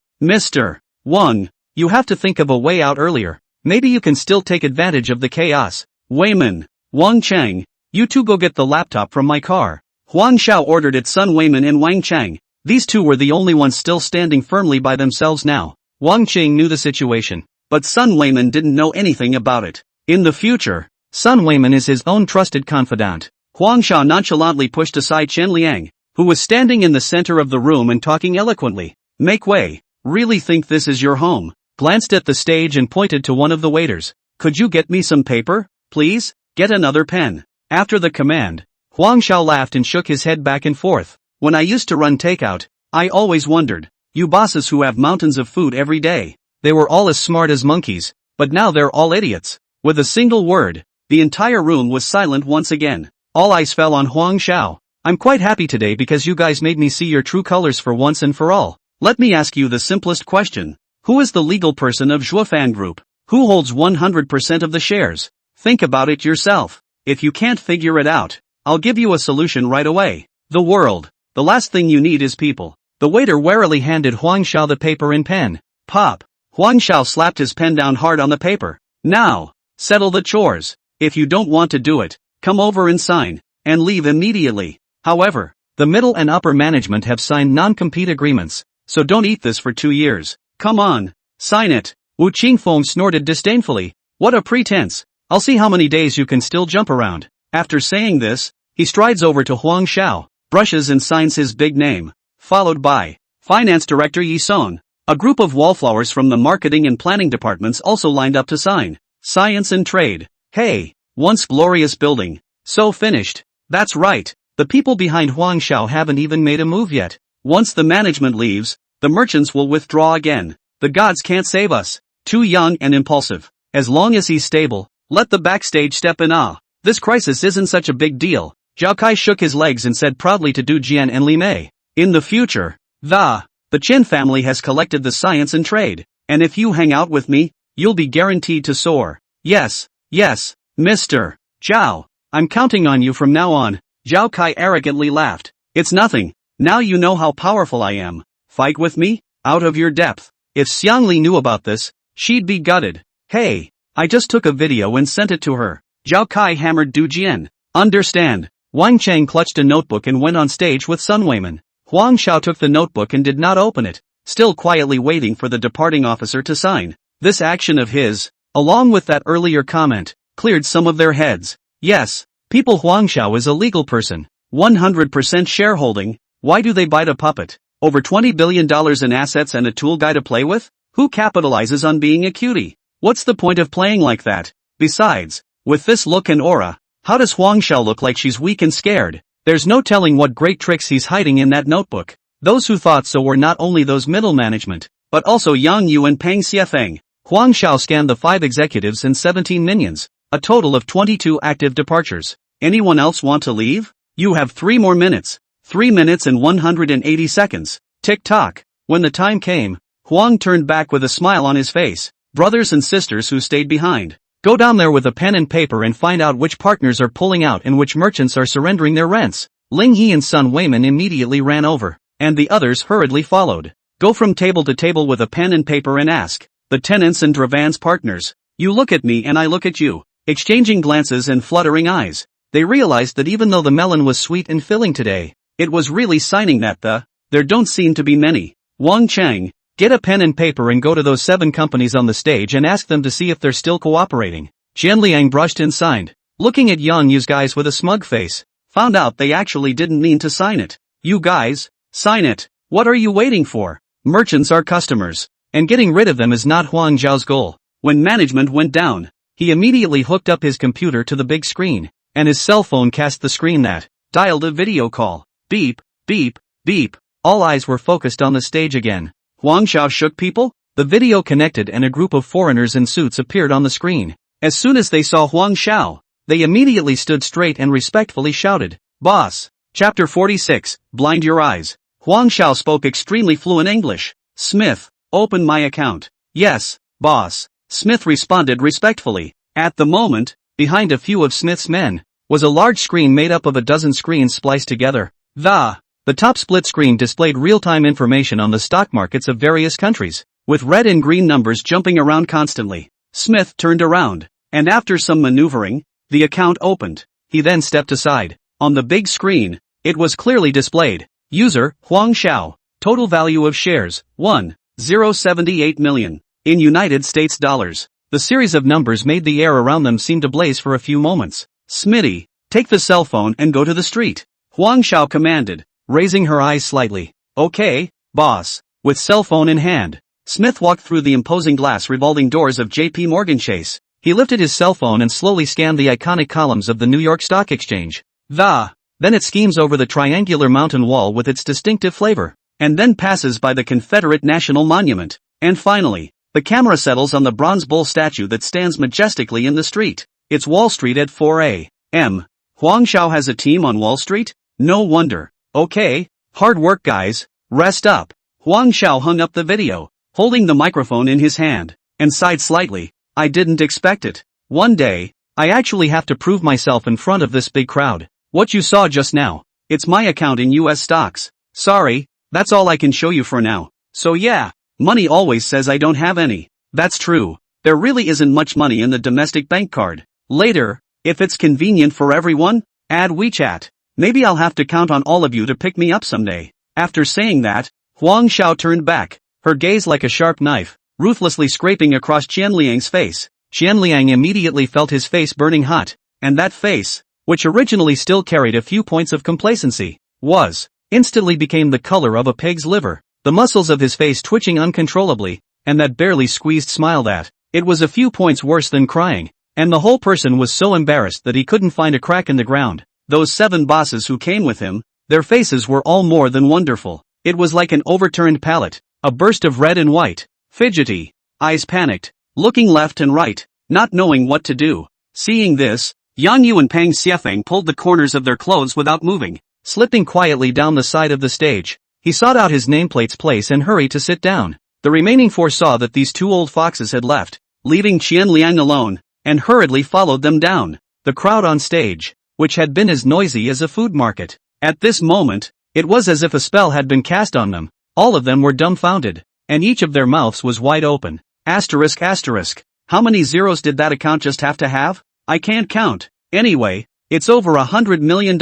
you have to think of a way out earlier. Maybe you can still take advantage of the chaos. Weiman, Wang Chang, you two go get the laptop from my car. Huang Xiao ordered it. Sun Weiman and Wang Chang. These two were the only ones still standing firmly by themselves now. Wang Chang knew the situation, but Sun Weiman didn't know anything about it. In the future, Sun Weiman is his own trusted confidant. Huang Xiao nonchalantly pushed aside Chen Liang, who was standing in the center of the room and talking eloquently. Make way. Really think this is your home? Glanced at the stage and pointed to one of the waiters. Could you get me some paper, please? Get another pen. After the command, Huang Xiao laughed and shook his head back and forth. When I used to run takeout, I always wondered, you bosses who have mountains of food every day, they were all as smart as monkeys, but now they're all idiots. With a single word, the entire room was silent once again. All eyes fell on Huang Xiao. I'm quite happy today because you guys made me see your true colors for once and for all. Let me ask you the simplest question. Who is the legal person of Zhuofan Group? Who holds 100% of the shares? Think about it yourself. If you can't figure it out, I'll give you a solution right away. The world. The last thing you need is people. The waiter warily handed Huang Xiao the paper and pen. Pop. Huang Xiao slapped his pen down hard on the paper. Now, settle the chores. If you don't want to do it, come over and sign, and leave immediately. However, the middle and upper management have signed non-compete agreements, so don't eat this for 2 years. Come on, sign it. Wu Qingfeng snorted disdainfully. What a pretense. I'll see how many days you can still jump around. After saying this, he strides over to Huang Xiao, brushes and signs his big name, followed by Finance Director Yi Song. A group of wallflowers from the marketing and planning departments also lined up to sign. Science and trade. Hey, once glorious building. So finished. That's right. The people behind Huang Xiao haven't even made a move yet. Once the management leaves, the merchants will withdraw again. The gods can't save us. Too young and impulsive. As long as he's stable, let the backstage step in. This crisis isn't such a big deal. Zhao Kai shook his legs and said proudly to Du Jian and Li Mei. In the future, the Chen family has collected the science and trade, and if you hang out with me, you'll be guaranteed to soar. Yes, Mr. Zhao. I'm counting on you from now on. Zhao Kai arrogantly laughed. It's nothing. Now you know how powerful I am. Fight with me? Out of your depth. If Xiang Li knew about this, she'd be gutted. Hey, I just took a video and sent it to her. Zhao Kai hammered Du Jian. Understand. Wang Chang clutched a notebook and went on stage with Sun Weiman. Huang Xiao took the notebook and did not open it, still quietly waiting for the departing officer to sign. This action of his, along with that earlier comment, cleared some of their heads. Yes, people, Huang Xiao is a legal person. 100% shareholding. Why do they bite a puppet? Over $20 billion in assets and a tool guy to play with? Who capitalizes on being a cutie? What's the point of playing like that? Besides, with this look and aura, how does Huang Xiao look like she's weak and scared? There's no telling what great tricks he's hiding in that notebook. Those who thought so were not only those middle management, but also Yang Yu and Peng Xiefeng. Huang Xiao scanned the 5 executives and 17 minions, a total of 22 active departures. Anyone else want to leave? You have 3 more minutes. 3 minutes and 180 seconds. Tick-tock. When the time came, Huang turned back with a smile on his face. Brothers and sisters who stayed behind, go down there with a pen and paper and find out which partners are pulling out and which merchants are surrendering their rents. Ling He and Sun Weiman immediately ran over, and the others hurriedly followed. Go from table to table with a pen and paper and ask the tenants and Dravan's partners. You look at me and I look at you. Exchanging glances and fluttering eyes, they realized that even though the melon was sweet and filling today, it was really signing that there don't seem to be many. Wang Chang, get a pen and paper and go to those 7 companies on the stage and ask them to see if they're still cooperating. Qian Liang brushed and signed, looking at Yang Yu's guys with a smug face. Found out they actually didn't mean to sign it. You guys, sign it. What are you waiting for? Merchants are customers, and getting rid of them is not Huang Zhao's goal. When management went down, he immediately hooked up his computer to the big screen, and his cell phone cast the screen that dialed a video call. Beep, beep, beep. All eyes were focused on the stage again. Huang Xiao shook people? The video connected and a group of foreigners in suits appeared on the screen. As soon as they saw Huang Xiao, they immediately stood straight and respectfully shouted, Boss, Chapter 46, Blind Your Eyes. Huang Xiao spoke extremely fluent English. Smith, open my account. Yes, boss. Smith responded respectfully. At the moment, behind a few of Smith's men, was a large screen made up of a dozen screens spliced together. The top split screen displayed real-time information on the stock markets of various countries, with red and green numbers jumping around constantly. Smith turned around, and after some maneuvering, the account opened. He then stepped aside. On the big screen, it was clearly displayed. User, Huang Xiao. Total value of shares, 1,078 million. In United States dollars. The series of numbers made the air around them seem to blaze for a few moments. Smitty, take the cell phone and go to the street. Huang Xiao commanded, raising her eyes slightly. Okay, boss. With cell phone in hand, Smith walked through the imposing glass revolving doors of J.P. Morgan Chase. He lifted his cell phone and slowly scanned the iconic columns of the New York Stock Exchange. Then it schemes over the triangular mountain wall with its distinctive flavor, and then passes by the Confederate National Monument. And finally, the camera settles on the bronze bull statue that stands majestically in the street. It's Wall Street at 4 a.m. Huang Xiao has a team on Wall Street? No wonder. Okay, hard work guys, rest up. Huang Xiao hung up the video, holding the microphone in his hand, and sighed slightly. I didn't expect it. One day, I actually have to prove myself in front of this big crowd. What you saw just now, it's my account in US stocks. Sorry, that's all I can show you for now. So yeah, money always says I don't have any. That's true. There really isn't much money in the domestic bank card. Later, if it's convenient for everyone, add WeChat. Maybe I'll have to count on all of you to pick me up someday. After saying that, Huang Xiao turned back, her gaze like a sharp knife, ruthlessly scraping across Qianliang's face. Qianliang immediately felt his face burning hot, and that face, which originally still carried a few points of complacency, instantly became the color of a pig's liver, the muscles of his face twitching uncontrollably, and that barely squeezed smile that, it was a few points worse than crying, and the whole person was so embarrassed that he couldn't find a crack in the ground. Those 7 bosses who came with him, their faces were all more than wonderful. It was like an overturned palette, a burst of red and white, fidgety, eyes panicked, looking left and right, not knowing what to do. Seeing this, Yang Yu and Pang Xiefeng pulled the corners of their clothes without moving. Slipping quietly down the side of the stage, he sought out his nameplate's place and hurried to sit down. The remaining 4 saw that these 2 old foxes had left, leaving Qianliang alone, and hurriedly followed them down. The crowd on stage, which had been as noisy as a food market. At this moment, it was as if a spell had been cast on them. All of them were dumbfounded, and each of their mouths was wide open. Asterisk asterisk. How many zeros did that account just have to have? I can't count. Anyway, it's over $100 million.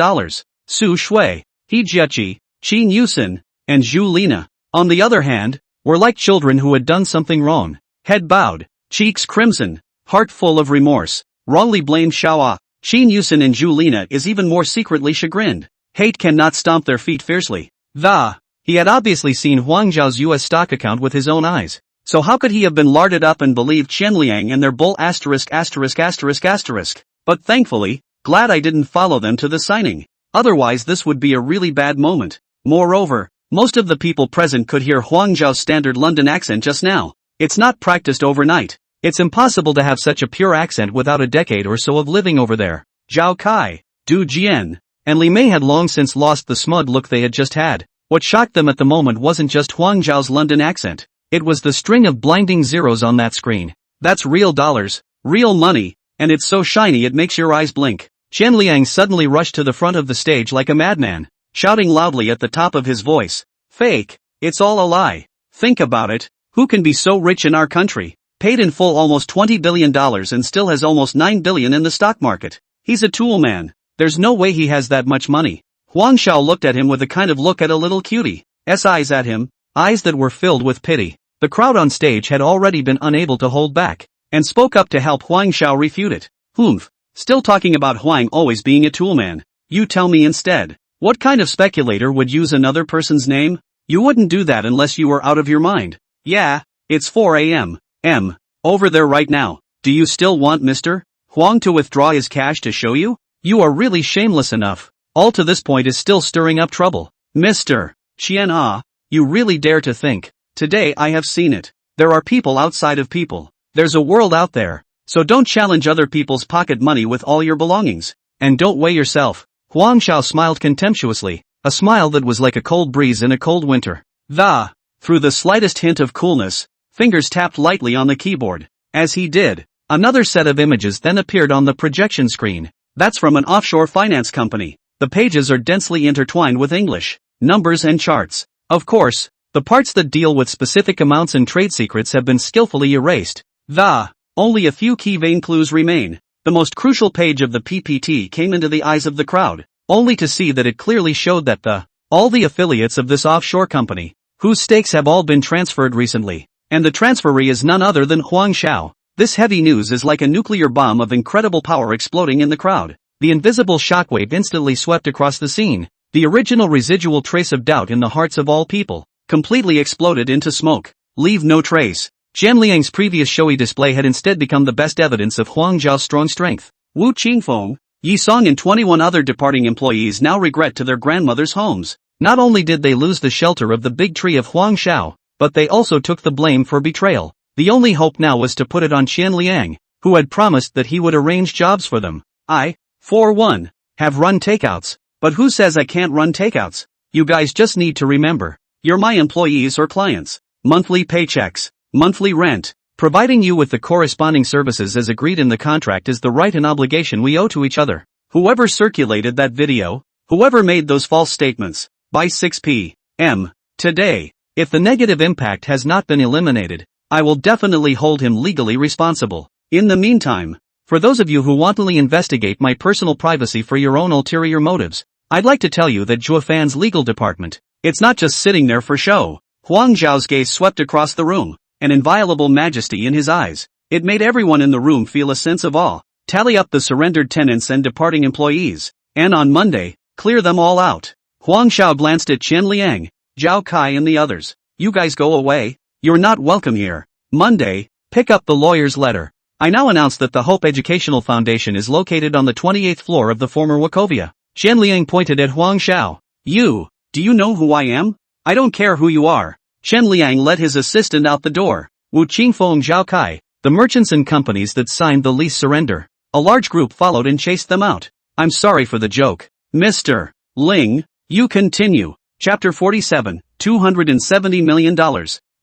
Su Shui, He Jiaqi, Qin Yusin, and Zhu Lina, on the other hand, were like children who had done something wrong. Head bowed, cheeks crimson, heart full of remorse, wrongly blamed Xiaoa. Qin Yusin and Zhu Lina is even more secretly chagrined. Hate cannot stomp their feet fiercely. He had obviously seen Huang Zhao's US stock account with his own eyes. So how could he have been larded up and believed Qianliang and their bull asterisk asterisk asterisk asterisk? But thankfully, glad I didn't follow them to the signing. Otherwise this would be a really bad moment. Moreover, most of the people present could hear Huang Zhao's standard London accent just now. It's not practiced overnight. It's impossible to have such a pure accent without a decade or so of living over there. Zhao Kai, Du Jian, and Li Mei had long since lost the smug look they had just had. What shocked them at the moment wasn't just Huang Zhao's London accent. It was the string of blinding zeros on that screen. That's real dollars, real money, and it's so shiny it makes your eyes blink. Qianliang suddenly rushed to the front of the stage like a madman, shouting loudly at the top of his voice. Fake, it's all a lie. Think about it, who can be so rich in our country? Paid in full almost $20 billion and still has almost $9 billion in the stock market. He's a tool man. There's no way he has that much money. Huang Xiao looked at him with a kind of look at a little cutie's eyes at him, eyes that were filled with pity. The crowd on stage had already been unable to hold back, and spoke up to help Huang Xiao refute it. Humph. Still talking about Huang always being a toolman. You tell me instead, what kind of speculator would use another person's name? You wouldn't do that unless you were out of your mind. Yeah, it's 4 a.m. Over there right now. Do you still want Mr. Huang to withdraw his cash to show you? You are really shameless enough. All to this point is still stirring up trouble. Mr. Qian, you really dare to think. Today I have seen it. There are people outside of people. There's a world out there. So don't challenge other people's pocket money with all your belongings. And don't weigh yourself. Huang Xiao smiled contemptuously, a smile that was like a cold breeze in a cold winter. Through the slightest hint of coolness, fingers tapped lightly on the keyboard. As he did, another set of images then appeared on the projection screen. That's from an offshore finance company. The pages are densely intertwined with English, numbers and charts. Of course, the parts that deal with specific amounts and trade secrets have been skillfully erased. Only a few key vein clues remain. The most crucial page of the PPT came into the eyes of the crowd, only to see that it clearly showed that all the affiliates of this offshore company, whose stakes have all been transferred recently, and the transferee is none other than Huang Xiao. This heavy news is like a nuclear bomb of incredible power exploding in the crowd. The invisible shockwave instantly swept across the scene. The original residual trace of doubt in the hearts of all people completely exploded into smoke. Leave no trace. Xianliang's previous showy display had instead become the best evidence of Huang Zhao's strong strength. Wu Qingfeng, Yi Song and 21 other departing employees now regret to their grandmother's homes. Not only did they lose the shelter of the big tree of Huang Xiao, but they also took the blame for betrayal. The only hope now was to put it on Xianliang, who had promised that he would arrange jobs for them. I, for one, have run takeouts, but who says I can't run takeouts? You guys just need to remember, you're my employees or clients. Monthly paychecks, monthly rent, providing you with the corresponding services as agreed in the contract is the right and obligation we owe to each other. Whoever circulated that video, whoever made those false statements, by 6 p.m. today, if the negative impact has not been eliminated, I will definitely hold him legally responsible. In the meantime, for those of you who wantonly investigate my personal privacy for your own ulterior motives, I'd like to tell you that Zhuofan's legal department, it's not just sitting there for show. Huang Zhao's gaze swept across the room, an inviolable majesty in his eyes. It made everyone in the room feel a sense of awe. Tally up the surrendered tenants and departing employees, and on Monday, clear them all out. Huang Xiao glanced at Chen Liang, Zhao Kai and the others. You guys go away. You're not welcome here. Monday, pick up the lawyer's letter. I now announce that the Hope Educational Foundation is located on the 28th floor of the former Wachovia. Chen Liang pointed at Huang Xiao. Do you know who I am? I don't care who you are. Chen Liang led his assistant out the door. Wu Qingfeng Zhao Kai, the merchants and companies that signed the lease surrender. A large group followed and chased them out. I'm sorry for the joke. Mr. Ling, you continue. Chapter 47, $270 million.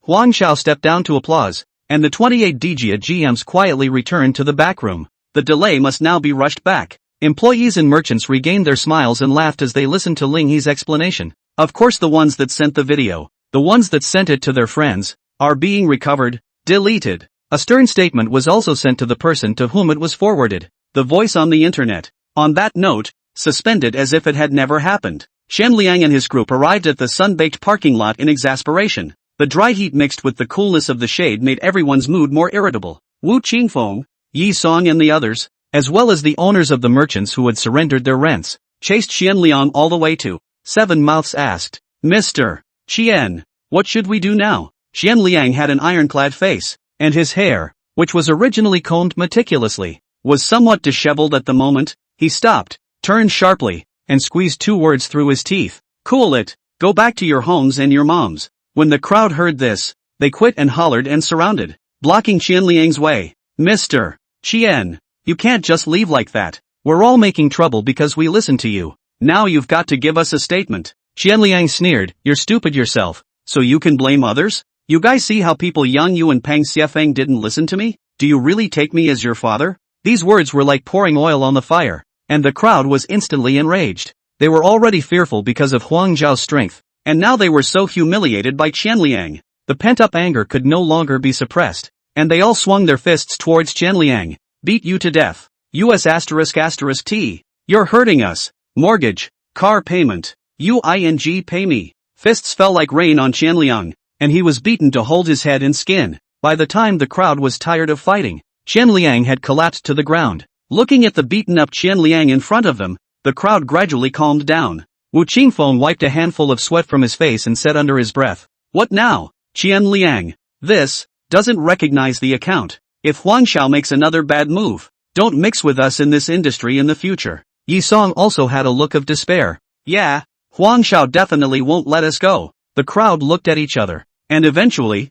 Huang Xiao stepped down to applause, and the 28 Dijia GMs quietly returned to the back room. The delay must now be rushed back. Employees and merchants regained their smiles and laughed as they listened to Ling He's explanation. Of course the ones that sent the video, the ones that sent it to their friends, are being recovered, deleted. A stern statement was also sent to the person to whom it was forwarded. The voice on the internet, on that note, suspended as if it had never happened. Chen Liang and his group arrived at the sun-baked parking lot in exasperation. The dry heat mixed with the coolness of the shade made everyone's mood more irritable. Wu Qingfeng, Yi Song and the others, as well as the owners of the merchants who had surrendered their rents, chased Xianliang all the way to. Seven Mouths asked, Mr. Qian, what should we do now? Xianliang had an ironclad face, and his hair, which was originally combed meticulously, was somewhat disheveled at the moment. He stopped, turned sharply, and squeezed two words through his teeth. Cool it, go back to your homes and your moms. When the crowd heard this, they quit and hollered and surrounded, blocking Xianliang's way. Mr. Qian, you can't just leave like that. We're all making trouble because we listened to you. Now you've got to give us a statement. Xianliang sneered, you're stupid yourself, so you can blame others? You guys see how people Yang Yu and Pang Xiefeng didn't listen to me? Do you really take me as your father? These words were like pouring oil on the fire, and the crowd was instantly enraged. They were already fearful because of Huang Zhao's strength, and now they were so humiliated by Qianliang. The pent-up anger could no longer be suppressed, and they all swung their fists towards Qianliang. Beat you to death. US***T. You're hurting us. Mortgage, car payment, UING pay me. Fists fell like rain on Qianliang, and he was beaten to hold his head and skin. By the time the crowd was tired of fighting, Qianliang had collapsed to the ground. Looking at the beaten-up Qianliang in front of them, the crowd gradually calmed down. Wu Qingfeng wiped a handful of sweat from his face and said under his breath, What now, Qianliang? This doesn't recognize the account. If Huang Xiao makes another bad move, don't mix with us in this industry in the future. Yi Song also had a look of despair. Yeah, Huang Xiao definitely won't let us go. The crowd looked at each other, and eventually,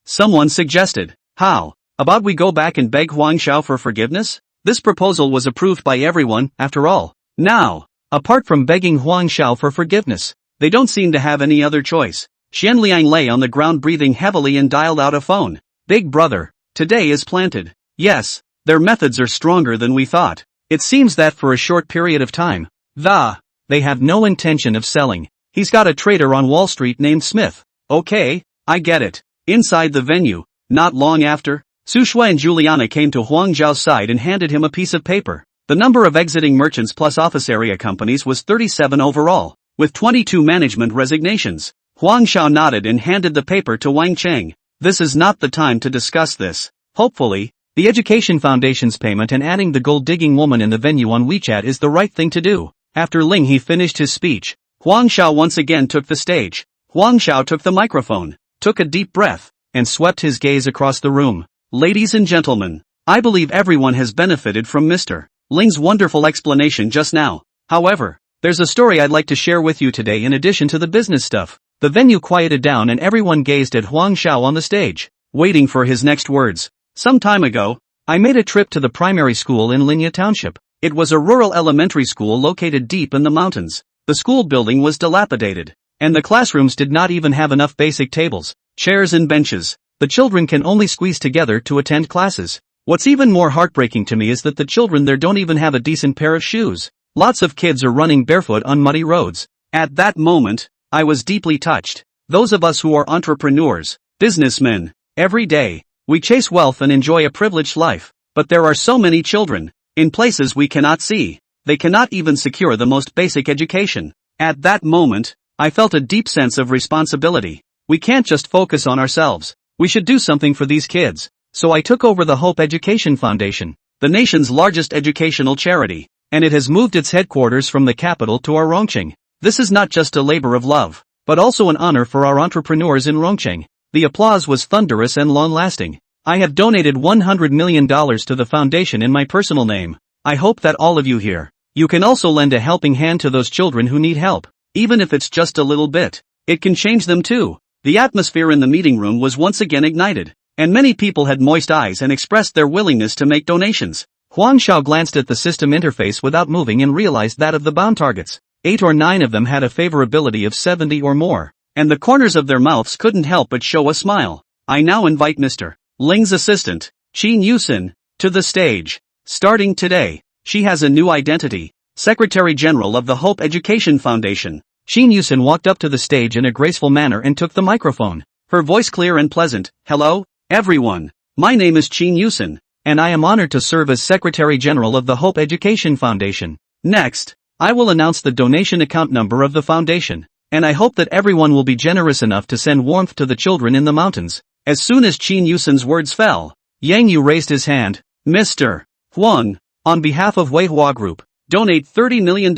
someone suggested, how about we go back and beg Huang Xiao for forgiveness? This proposal was approved by everyone, after all. Now, Apart from begging Huang Xiao for forgiveness, they don't seem to have any other choice. Xian Liang lay on the ground breathing heavily and dialed out a phone. Big brother, today is planted. Yes, their methods are stronger than we thought. It seems that for a short period of time, they have no intention of selling. He's got a trader on Wall Street named Smith. Okay, I get it. Inside the venue, not long after, Su Shui and Juliana came to Huang Zhao's side and handed him a piece of paper. The number of exiting merchants plus office area companies was 37 overall, with 22 management resignations. Huang Xiao nodded and handed the paper to Wang Cheng. This is not the time to discuss this. Hopefully, the Education Foundation's payment and adding the gold-digging woman in the venue on WeChat is the right thing to do. After Ling He finished his speech, Huang Xiao once again took the stage. Huang Xiao took the microphone, took a deep breath, and swept his gaze across the room. Ladies and gentlemen, I believe everyone has benefited from Mr. Ling's wonderful explanation just now. However, there's a story I'd like to share with you today in addition to the business stuff. The venue quieted down and everyone gazed at Huang Xiao on the stage, waiting for his next words. Some time ago, I made a trip to the primary school in Linya Township. It was a rural elementary school located deep in the mountains. The school building was dilapidated, and the classrooms did not even have enough basic tables, chairs and benches. The children can only squeeze together to attend classes. What's even more heartbreaking to me is that the children there don't even have a decent pair of shoes. Lots of kids are running barefoot on muddy roads. At that moment, I was deeply touched. Those of us who are entrepreneurs, businessmen, every day, we chase wealth and enjoy a privileged life. But there are so many children, in places we cannot see. They cannot even secure the most basic education. At that moment, I felt a deep sense of responsibility. We can't just focus on ourselves. We should do something for these kids. So I took over the Hope Education Foundation, the nation's largest educational charity, and it has moved its headquarters from the capital to our Rongqing. This is not just a labor of love, but also an honor for our entrepreneurs in Rongqing. The applause was thunderous and long-lasting. I have donated $100 million to the foundation in my personal name. I hope that all of you here, you can also lend a helping hand to those children who need help, even if it's just a little bit. It can change them too. The atmosphere in the meeting room was once again ignited, and many people had moist eyes and expressed their willingness to make donations. Huang Xiao glanced at the system interface without moving and realized that of the bound targets, 8 or 9 of them had a favorability of 70 or more, and the corners of their mouths couldn't help but show a smile. I now invite Mr. Ling's assistant, Qin Yusin, to the stage. Starting today, she has a new identity, Secretary General of the Hope Education Foundation. Qin Yusin walked up to the stage in a graceful manner and took the microphone, her voice clear and pleasant. Hello, everyone. My name is Qin Yusin, and I am honored to serve as Secretary General of the Hope Education Foundation. Next, I will announce the donation account number of the foundation, and I hope that everyone will be generous enough to send warmth to the children in the mountains. As soon as Qin Yusin's words fell, Yang Yu raised his hand. Mr. Huang, on behalf of Weihua Group, donate $30 million.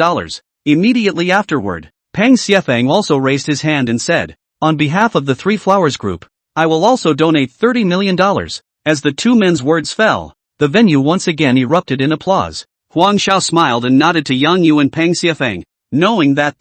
Immediately afterward, Peng Xiefeng also raised his hand and said, on behalf of the Three Flowers Group, I will also donate $30 million. As the two men's words fell, the venue once again erupted in applause. Huang Xiao smiled and nodded to Yang Yu and Peng Xiefeng, knowing that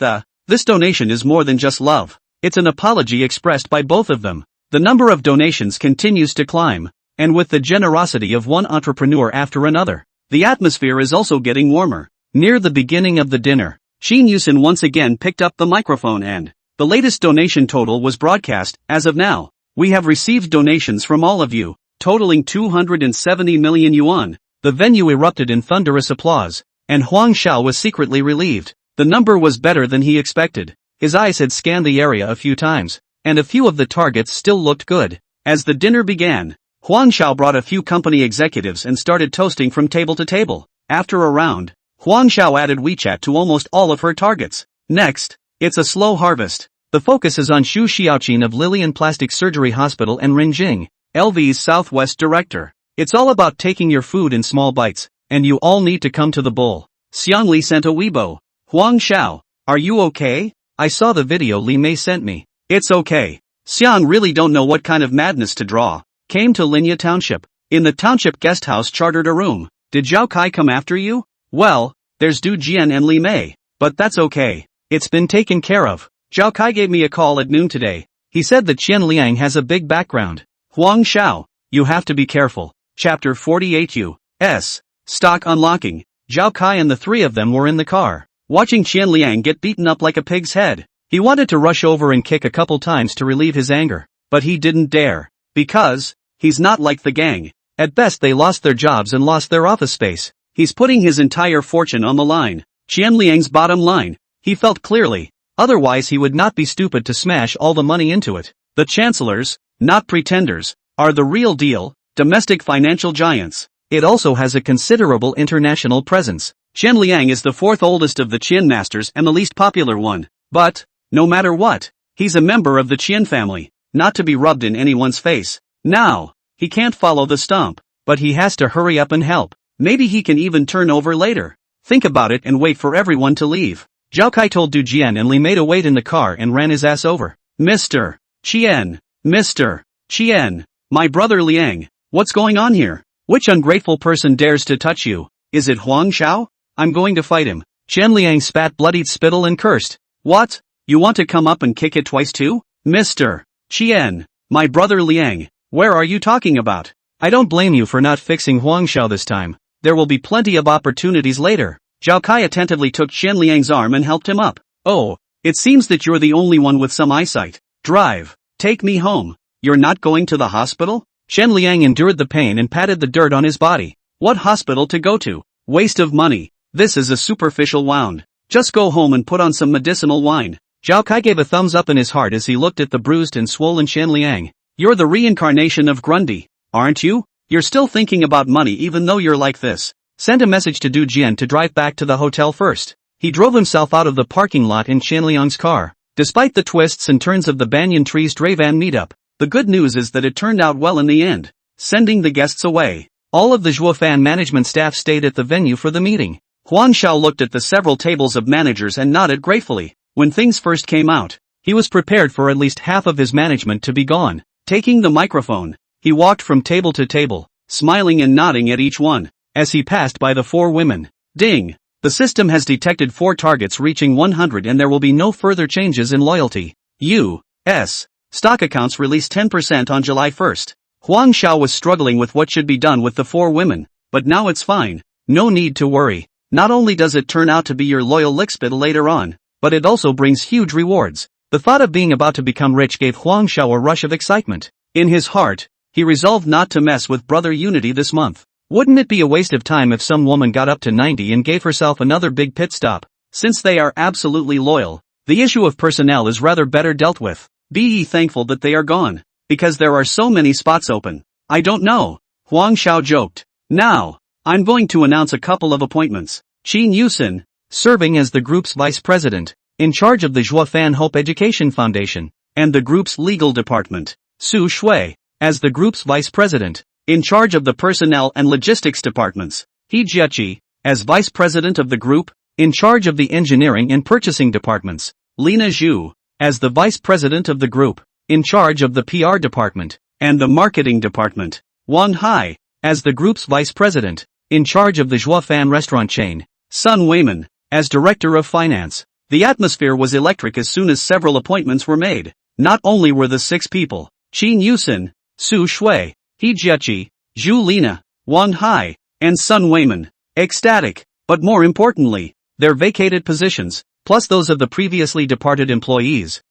this donation is more than just love. It's an apology expressed by both of them. The number of donations continues to climb, and with the generosity of one entrepreneur after another, the atmosphere is also getting warmer. Near the beginning of the dinner, Qin Yusin once again picked up the microphone and the latest donation total was broadcast. As of now, we have received donations from all of you, totaling 270 million yuan. The venue erupted in thunderous applause, and Huang Xiao was secretly relieved. The number was better than he expected. His eyes had scanned the area a few times, and a few of the targets still looked good. As the dinner began, Huang Xiao brought a few company executives and started toasting from table to table. After a round, Huang Xiao added WeChat to almost all of her targets. Next, it's a slow harvest. The focus is on Xu Xiaoqin of Lilian Plastic Surgery Hospital and Ring Jing, LV's Southwest Director. It's all about taking your food in small bites, and you all need to come to the bowl. Xiang Li sent a Weibo. Huang Xiao, are you okay? I saw the video Li Mei sent me. It's okay. Xiang really don't know what kind of madness to draw. Came to Linya Township. In the township guest house chartered a room. Did Zhao Kai come after you? Well, there's Du Jian and Li Mei. But that's okay. It's been taken care of. Zhao Kai gave me a call at noon today. He said that Qian Liang has a big background. Huang Xiao, you have to be careful. Chapter 48 U.S. Stock unlocking. Zhao Kai and the three of them were in the car. watching Qian Liang get beaten up like a pig's head. He wanted to rush over and kick a couple times to relieve his anger, but he didn't dare. Because he's not like the gang. At best they lost their jobs and lost their office space. He's putting his entire fortune on the line. Qian Liang's bottom line. He felt clearly. Otherwise he would not be stupid to smash all the money into it. The chancellors, not pretenders, are the real deal, domestic financial giants. It also has a considerable international presence. Qian Liang is the fourth oldest of the Qian masters and the least popular one. But, no matter what, he's a member of the Qian family, not to be rubbed in anyone's face. Now, he can't follow the stomp, but he has to hurry up and help. Maybe he can even turn over later. Think about it and wait for everyone to leave. Zhao Kai told Du Jian and Li Mei to wait in the car and ran his ass over. Mr. Qian, Mr. Qian, my brother Liang, what's going on here? Which ungrateful person dares to touch you? Is it Huang Xiao? I'm going to fight him. Qian Liang spat bloodied spittle and cursed. What? You want to come up and kick it twice too? Mr. Qian, my brother Liang, where are you talking about? I don't blame you for not fixing Huang Xiao this time. There will be plenty of opportunities later. Zhao Kai attentively took Qian Liang's arm and helped him up. Oh, it seems that you're the only one with some eyesight. Drive. Take me home. You're not going to the hospital? Qian Liang endured the pain and patted the dirt on his body. What hospital to go to? Waste of money. This is a superficial wound. Just go home and put on some medicinal wine. Zhao Kai gave a thumbs up in his heart as he looked at the bruised and swollen Qian Liang. You're the reincarnation of Grundy, aren't you? You're still thinking about money even though you're like this. Send a message to Du Jian to drive back to the hotel first. He drove himself out of the parking lot in Qian Liang's car. Despite the twists and turns of the Banyan Tree's Dravan meetup, the good news is that it turned out well in the end. Sending the guests away, all of the Zhuofan management staff stayed at the venue for the meeting. Huang Xiao looked at the several tables of managers and nodded gratefully. When things first came out, he was prepared for at least half of his management to be gone. Taking the microphone, he walked from table to table, smiling and nodding at each one. As he passed by the 4 women. Ding! The system has detected 4 targets reaching 100 and there will be no further changes in loyalty. U.S. stock accounts released 10% on July 1st. Huang Xiao was struggling with what should be done with the 4 women, but now it's fine. No need to worry. Not only does it turn out to be your loyal lickspittle later on, but it also brings huge rewards. The thought of being about to become rich gave Huang Xiao a rush of excitement. In his heart, he resolved not to mess with Brother Unity this month. Wouldn't it be a waste of time if some woman got up to 90 and gave herself another big pit stop? Since they are absolutely loyal, the issue of personnel is rather better dealt with. Be ye thankful that they are gone, because there are so many spots open. I don't know, Huang Xiao joked. Now, I'm going to announce a couple of appointments. Qin Yusin, serving as the group's vice president, in charge of the Zhuofan Hope Education Foundation, and the group's legal department. Su Shui, as the group's vice president, in charge of the personnel and logistics departments. He Jiaqi, as vice president of the group, in charge of the engineering and purchasing departments. Lina Zhu, as the vice president of the group, in charge of the PR department, and the marketing department. Wang Hai, as the group's vice president, in charge of the Zhuofan restaurant chain. Sun Weiman, as director of finance. The atmosphere was electric as soon as several appointments were made. Not only were the 6 people, Qin Yusin, Su Shui, He Jiaqi, Zhu Lina, Wang Hai, and Sun Weiman, ecstatic, but more importantly, their vacated positions, plus those of the previously departed employees,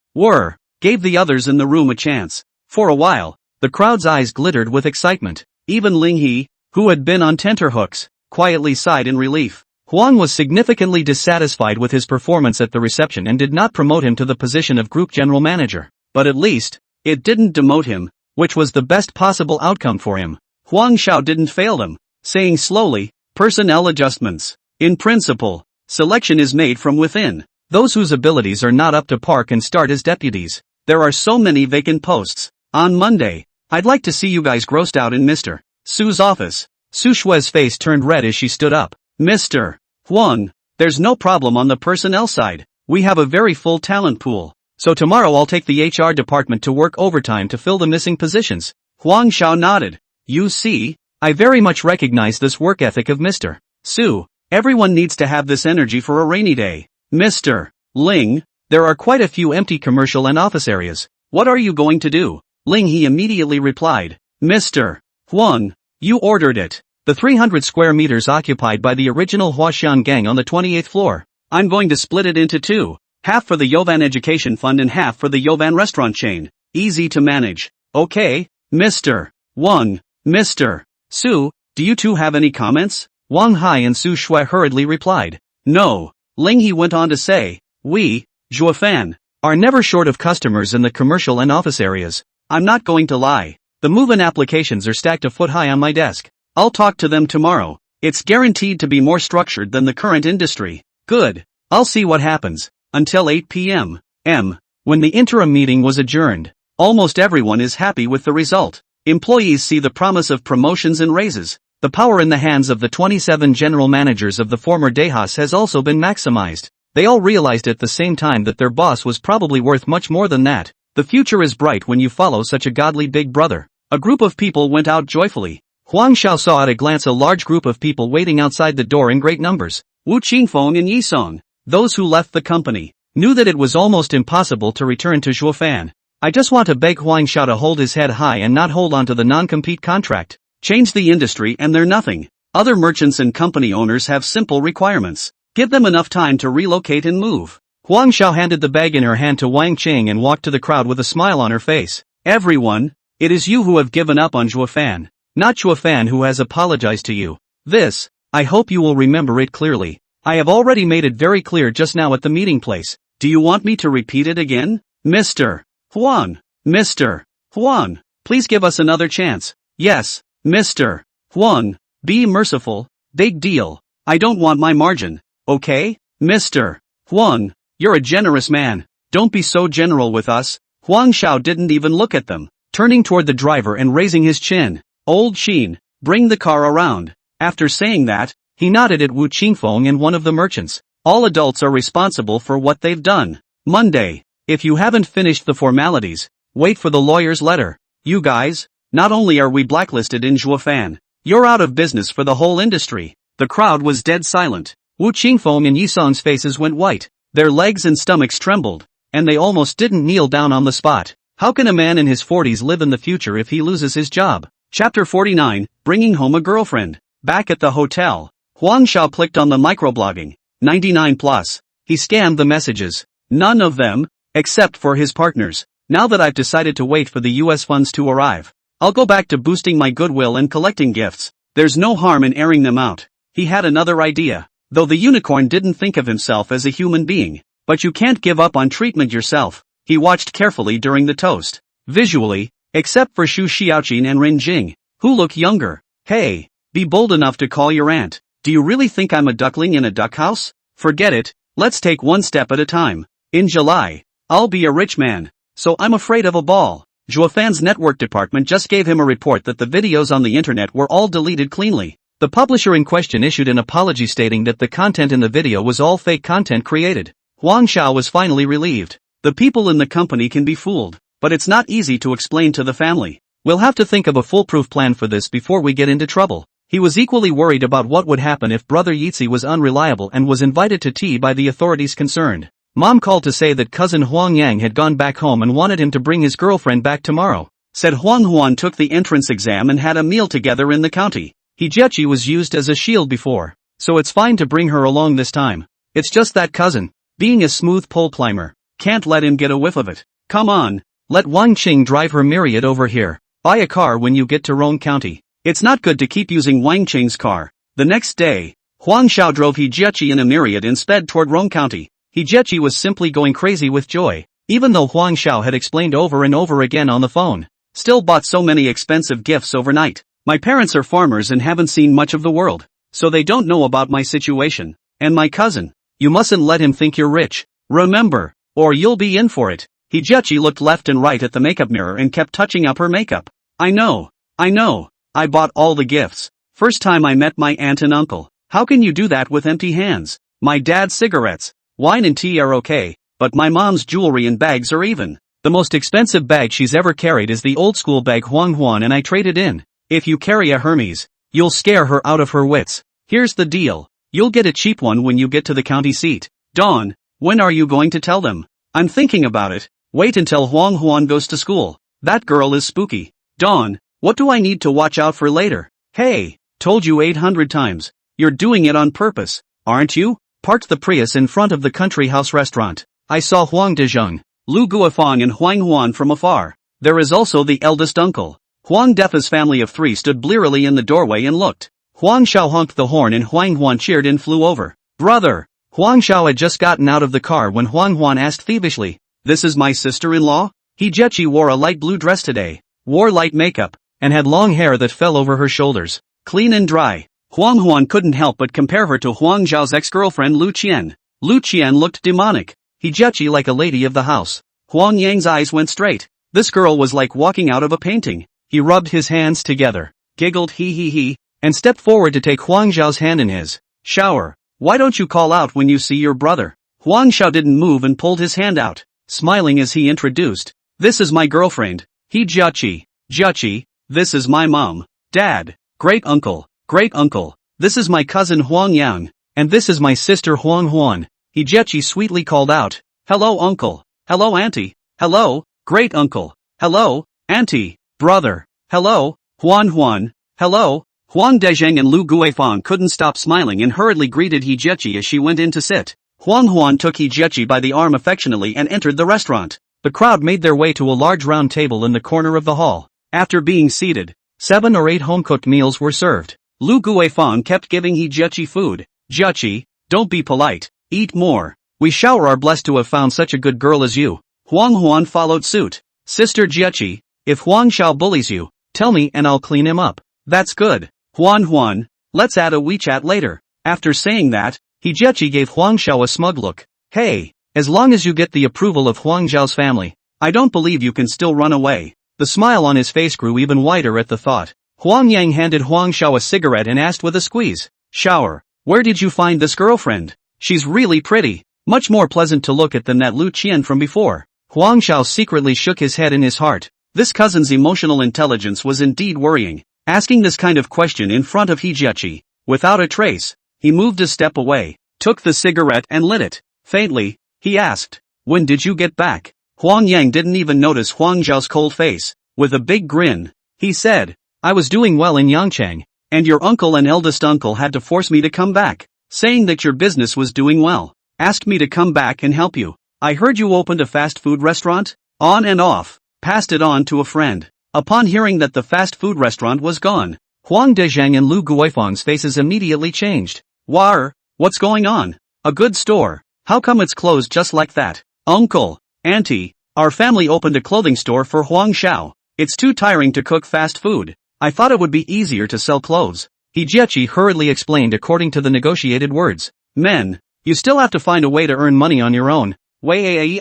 gave the others in the room a chance. For a while, the crowd's eyes glittered with excitement. Even Ling He, who had been on tenterhooks, quietly sighed in relief. Huang was significantly dissatisfied with his performance at the reception and did not promote him to the position of group general manager. But at least, it didn't demote him, which was the best possible outcome for him. Huang Xiao didn't fail them, saying slowly, personnel adjustments. In principle, selection is made from within. Those whose abilities are not up to par can start as deputies. There are so many vacant posts. On Monday, I'd like to see you guys grossed out in Mr. Su's office. Su Shui's face turned red as she stood up. Mr. Huang, there's no problem on the personnel side. We have a very full talent pool. So tomorrow I'll take the HR department to work overtime to fill the missing positions. Huang Xiao nodded. You see, I very much recognize this work ethic of Mr. Su. Everyone needs to have this energy for a rainy day. Mr. Ling, there are quite a few empty commercial and office areas. What are you going to do? Ling He immediately replied. Mr. Huang, you ordered it. The 300 square meters occupied by the original Huaxian gang on the 28th floor. I'm going to split it into two. Half for the Yovan Education Fund and half for the Yovan restaurant chain. Easy to manage. Okay, Mr. Wang. Mr. Su, do you two have any comments? Wang Hai and Su Shui hurriedly replied. No. Ling He went on to say, we, Zhuofan, are never short of customers in the commercial and office areas. I'm not going to lie. The move-in applications are stacked a foot high on my desk. I'll talk to them tomorrow. It's guaranteed to be more structured than the current industry. Good. I'll see what happens. Until 8 p.m. When the interim meeting was adjourned, almost everyone is happy with the result. Employees see the promise of promotions and raises. The power in the hands of the 27 general managers of the former Dehas has also been maximized. They all realized at the same time that their boss was probably worth much more than that. The future is bright when you follow such a godly big brother. A group of people went out joyfully. Huang Xiao saw at a glance a large group of people waiting outside the door in great numbers. Wu Qingfeng and Yisong, those who left the company, knew that it was almost impossible to return to Zhuofan. I just want to beg Huang Xiao to hold his head high and not hold on to the non-compete contract. Change the industry and they're nothing. Other merchants and company owners have simple requirements. Give them enough time to relocate and move. Huang Xiao handed the bag in her hand to Wang Qing and walked to the crowd with a smile on her face. Everyone, it is you who have given up on Zhuofan, not Zhuofan who has apologized to you. This, I hope you will remember it clearly. I have already made it very clear just now at the meeting place. Do you want me to repeat it again? Mr. Huang. Mr. Huang, please give us another chance. Yes, Mr. Huang, be merciful, big deal. I don't want my margin, okay? Mr. Huang, you're a generous man. Don't be so general with us. Huang Xiao didn't even look at them, turning toward the driver and raising his chin. Old Sheen, bring the car around. After saying that, he nodded at Wu Qingfeng and one of the merchants. All adults are responsible for what they've done. Monday, if you haven't finished the formalities, wait for the lawyer's letter. You guys, not only are we blacklisted in Zhuofan, you're out of business for the whole industry. The crowd was dead silent. Wu Qingfeng and Yisong's faces went white. Their legs and stomachs trembled, and they almost didn't kneel down on the spot. How can a man in his 40s live in the future if he loses his job? Chapter 49, Bringing Home a Girlfriend. Back at the hotel, Huang Xiao clicked on the microblogging. 99+. He scanned the messages. None of them, except for his partners. Now that I've decided to wait for the US funds to arrive, I'll go back to boosting my goodwill and collecting gifts. There's no harm in airing them out. He had another idea. Though the unicorn didn't think of himself as a human being. But you can't give up on treatment yourself. He watched carefully during the toast. Visually, except for Xu Xiaoqin and Rin Jing, who look younger. Hey, be bold enough to call your aunt. Do you really think I'm a duckling in a duck house? Forget it, let's take one step at a time. In July, I'll be a rich man. So I'm afraid of a ball. Zhuofan's network department just gave him a report that the videos on the internet were all deleted cleanly. The publisher in question issued an apology stating that the content in the video was all fake content created. Huang Xiao was finally relieved. The people in the company can be fooled, but it's not easy to explain to the family. We'll have to think of a foolproof plan for this before we get into trouble. He was equally worried about what would happen if Brother Yitzi was unreliable and was invited to tea by the authorities concerned. Mom called to say that cousin Huang Yang had gone back home and wanted him to bring his girlfriend back tomorrow. Said Huang Huan took the entrance exam and had a meal together in the county. Hijechi was used as a shield before, so it's fine to bring her along this time. It's just that cousin, being a smooth pole climber, can't let him get a whiff of it. Come on, let Wang Qing drive her myriad over here. Buy a car when you get to Rong County. It's not good to keep using Wang Qing's car. The next day, Huang Xiao drove Hijechi in a myriad and sped toward Rong County. Hijechi was simply going crazy with joy, even though Huang Xiao had explained over and over again on the phone. Still bought so many expensive gifts overnight. My parents are farmers and haven't seen much of the world, so they don't know about my situation. And my cousin, you mustn't let him think you're rich. Remember, or you'll be in for it. Hijechi looked left and right at the makeup mirror and kept touching up her makeup. I know. I bought all the gifts. First time I met my aunt and uncle. How can you do that with empty hands? My dad's cigarettes, wine and tea are okay, but my mom's jewelry and bags are even. The most expensive bag she's ever carried is the old school bag Huang Huan and I traded in. If you carry a Hermes, you'll scare her out of her wits. Here's the deal. You'll get a cheap one when you get to the county seat. Dawn, when are you going to tell them? I'm thinking about it. Wait until Huang Huan goes to school. That girl is spooky. Dawn, what do I need to watch out for later? Hey, told you 800 times. You're doing it on purpose, aren't you? parked the Prius in front of the country house restaurant. I saw Huang Dezheng, Lu Guofeng and Huang Huan from afar. There is also the eldest uncle. Huang Defa's family of 3 stood blearily in the doorway and looked. Huang Xiao honked the horn and Huang Huan cheered and flew over. Brother! Huang Xiao had just gotten out of the car when Huang Huan asked thievishly, "This is my sister-in-law?" He Jechi wore a light blue dress today, wore light makeup, and had long hair that fell over her shoulders, clean and dry. Huang Huan couldn't help but compare her to Huang Zhao's ex-girlfriend Lu Qian. Lu Qian looked demonic. He Jechi like a lady of the house. Huang Yang's eyes went straight. This girl was like walking out of a painting. He rubbed his hands together, giggled he, and stepped forward to take Huang Zhao's hand in his. "Shower, why don't you call out when you see your brother?" Huang Xiao didn't move and pulled his hand out, smiling as he introduced. "This is my girlfriend, he Jiachi. Jiachi, this is my mom, dad, great uncle, this is my cousin Huang Yang, and this is my sister Huang Huan." He Jiachi sweetly called out, "Hello uncle, hello auntie, hello, great uncle, hello, auntie, brother, hello, Huan Huan, hello." Huang Dezheng and Lu Guifang couldn't stop smiling and hurriedly greeted He Jiechi as she went in to sit. Huang Huan took He Jiechi by the arm affectionately and entered the restaurant. The crowd made their way to a large round table in the corner of the hall. After being seated, 7 or 8 home-cooked meals were served. Lu Guifang kept giving He Jiechi food. "Jiechi, don't be polite, eat more. We Xiao are blessed to have found such a good girl as you." Huang Huan followed suit. "Sister Jiechi, if Huang Xiao bullies you, tell me and I'll clean him up." "That's good. Huan Huan, let's add a WeChat later." After saying that, He Jiechi gave Huang Xiao a smug look. "Hey, as long as you get the approval of Huang Zhao's family, I don't believe you can still run away." The smile on his face grew even wider at the thought. Huang Yang handed Huang Xiao a cigarette and asked with a squeeze, "Xiao, where did you find this girlfriend? She's really pretty, much more pleasant to look at than that Lu Qian from before." Huang Xiao secretly shook his head in his heart. This cousin's emotional intelligence was indeed worrying. Asking this kind of question in front of He Jiechi, without a trace, he moved a step away, took the cigarette and lit it. Faintly, he asked, "When did you get back?" Huang Yang didn't even notice Huang Zhao's cold face. With a big grin, he said, "I was doing well in Yangchang, and your uncle and eldest uncle had to force me to come back, saying that your business was doing well. Asked me to come back and help you. I heard you opened a fast food restaurant? On and off. Passed it on to a friend." Upon hearing that the fast food restaurant was gone, Huang Dezheng and Lu Guifang's faces immediately changed. "War, what's going on? A good store, how come it's closed just like that?" "Uncle, auntie, our family opened a clothing store for Huang Xiao. It's too tiring to cook fast food. I thought it would be easier to sell clothes." He Jiechi hurriedly explained according to the negotiated words. "Men, you still have to find a way to earn money on your own. You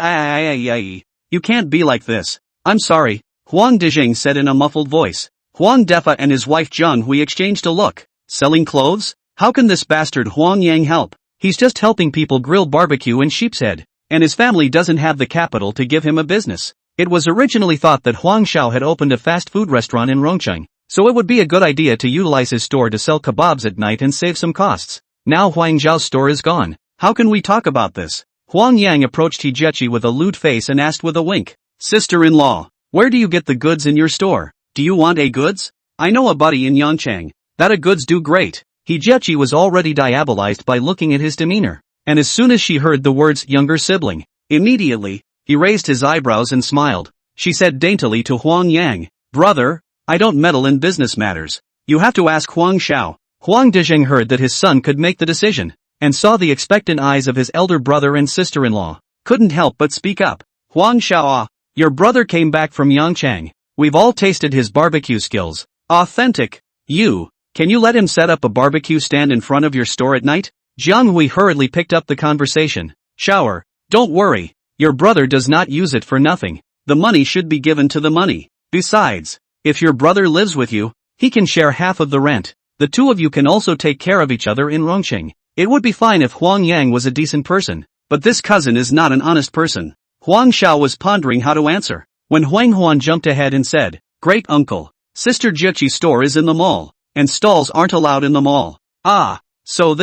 can't be like this." "I'm sorry," Huang Dezheng said in a muffled voice. Huang Defa and his wife Zhang Hui exchanged a look. Selling clothes? How can this bastard Huang Yang help? He's just helping people grill barbecue in Sheepshead, and his family doesn't have the capital to give him a business. It was originally thought that Huang Xiao had opened a fast food restaurant in Rongcheng, so it would be a good idea to utilize his store to sell kebabs at night and save some costs. Now Huang Zhao's store is gone. How can we talk about this? Huang Yang approached He Jiechi with a lewd face and asked with a wink, "Sister-in-law, where do you get the goods in your store? Do you want a goods? I know a buddy in Yangchang that a goods do great." He Jiechi was already diabolized by looking at his demeanor, and as soon as she heard the words younger sibling, immediately, he raised his eyebrows and smiled. She said daintily to Huang Yang, "Brother, I don't meddle in business matters. You have to ask Huang Xiao." Huang Dezheng heard that his son could make the decision, and saw the expectant eyes of his elder brother and sister-in-law. Couldn't help but speak up. "Huang Xiao, your brother came back from Yangchang. We've all tasted his barbecue skills. Authentic. Can you let him set up a barbecue stand in front of your store at night?" Jiang Hui hurriedly picked up the conversation. "Shower, don't worry. Your brother does not use it for nothing. The money should be given to the money. Besides, if your brother lives with you, he can share half of the rent. The two of you can also take care of each other in Rongcheng. It would be fine if Huang Yang was a decent person, but this cousin is not an honest person." Huang Xiao was pondering how to answer, when Huang Huan jumped ahead and said, "Great uncle, Sister Jiechi's store is in the mall, and stalls aren't allowed in the mall." "Ah, so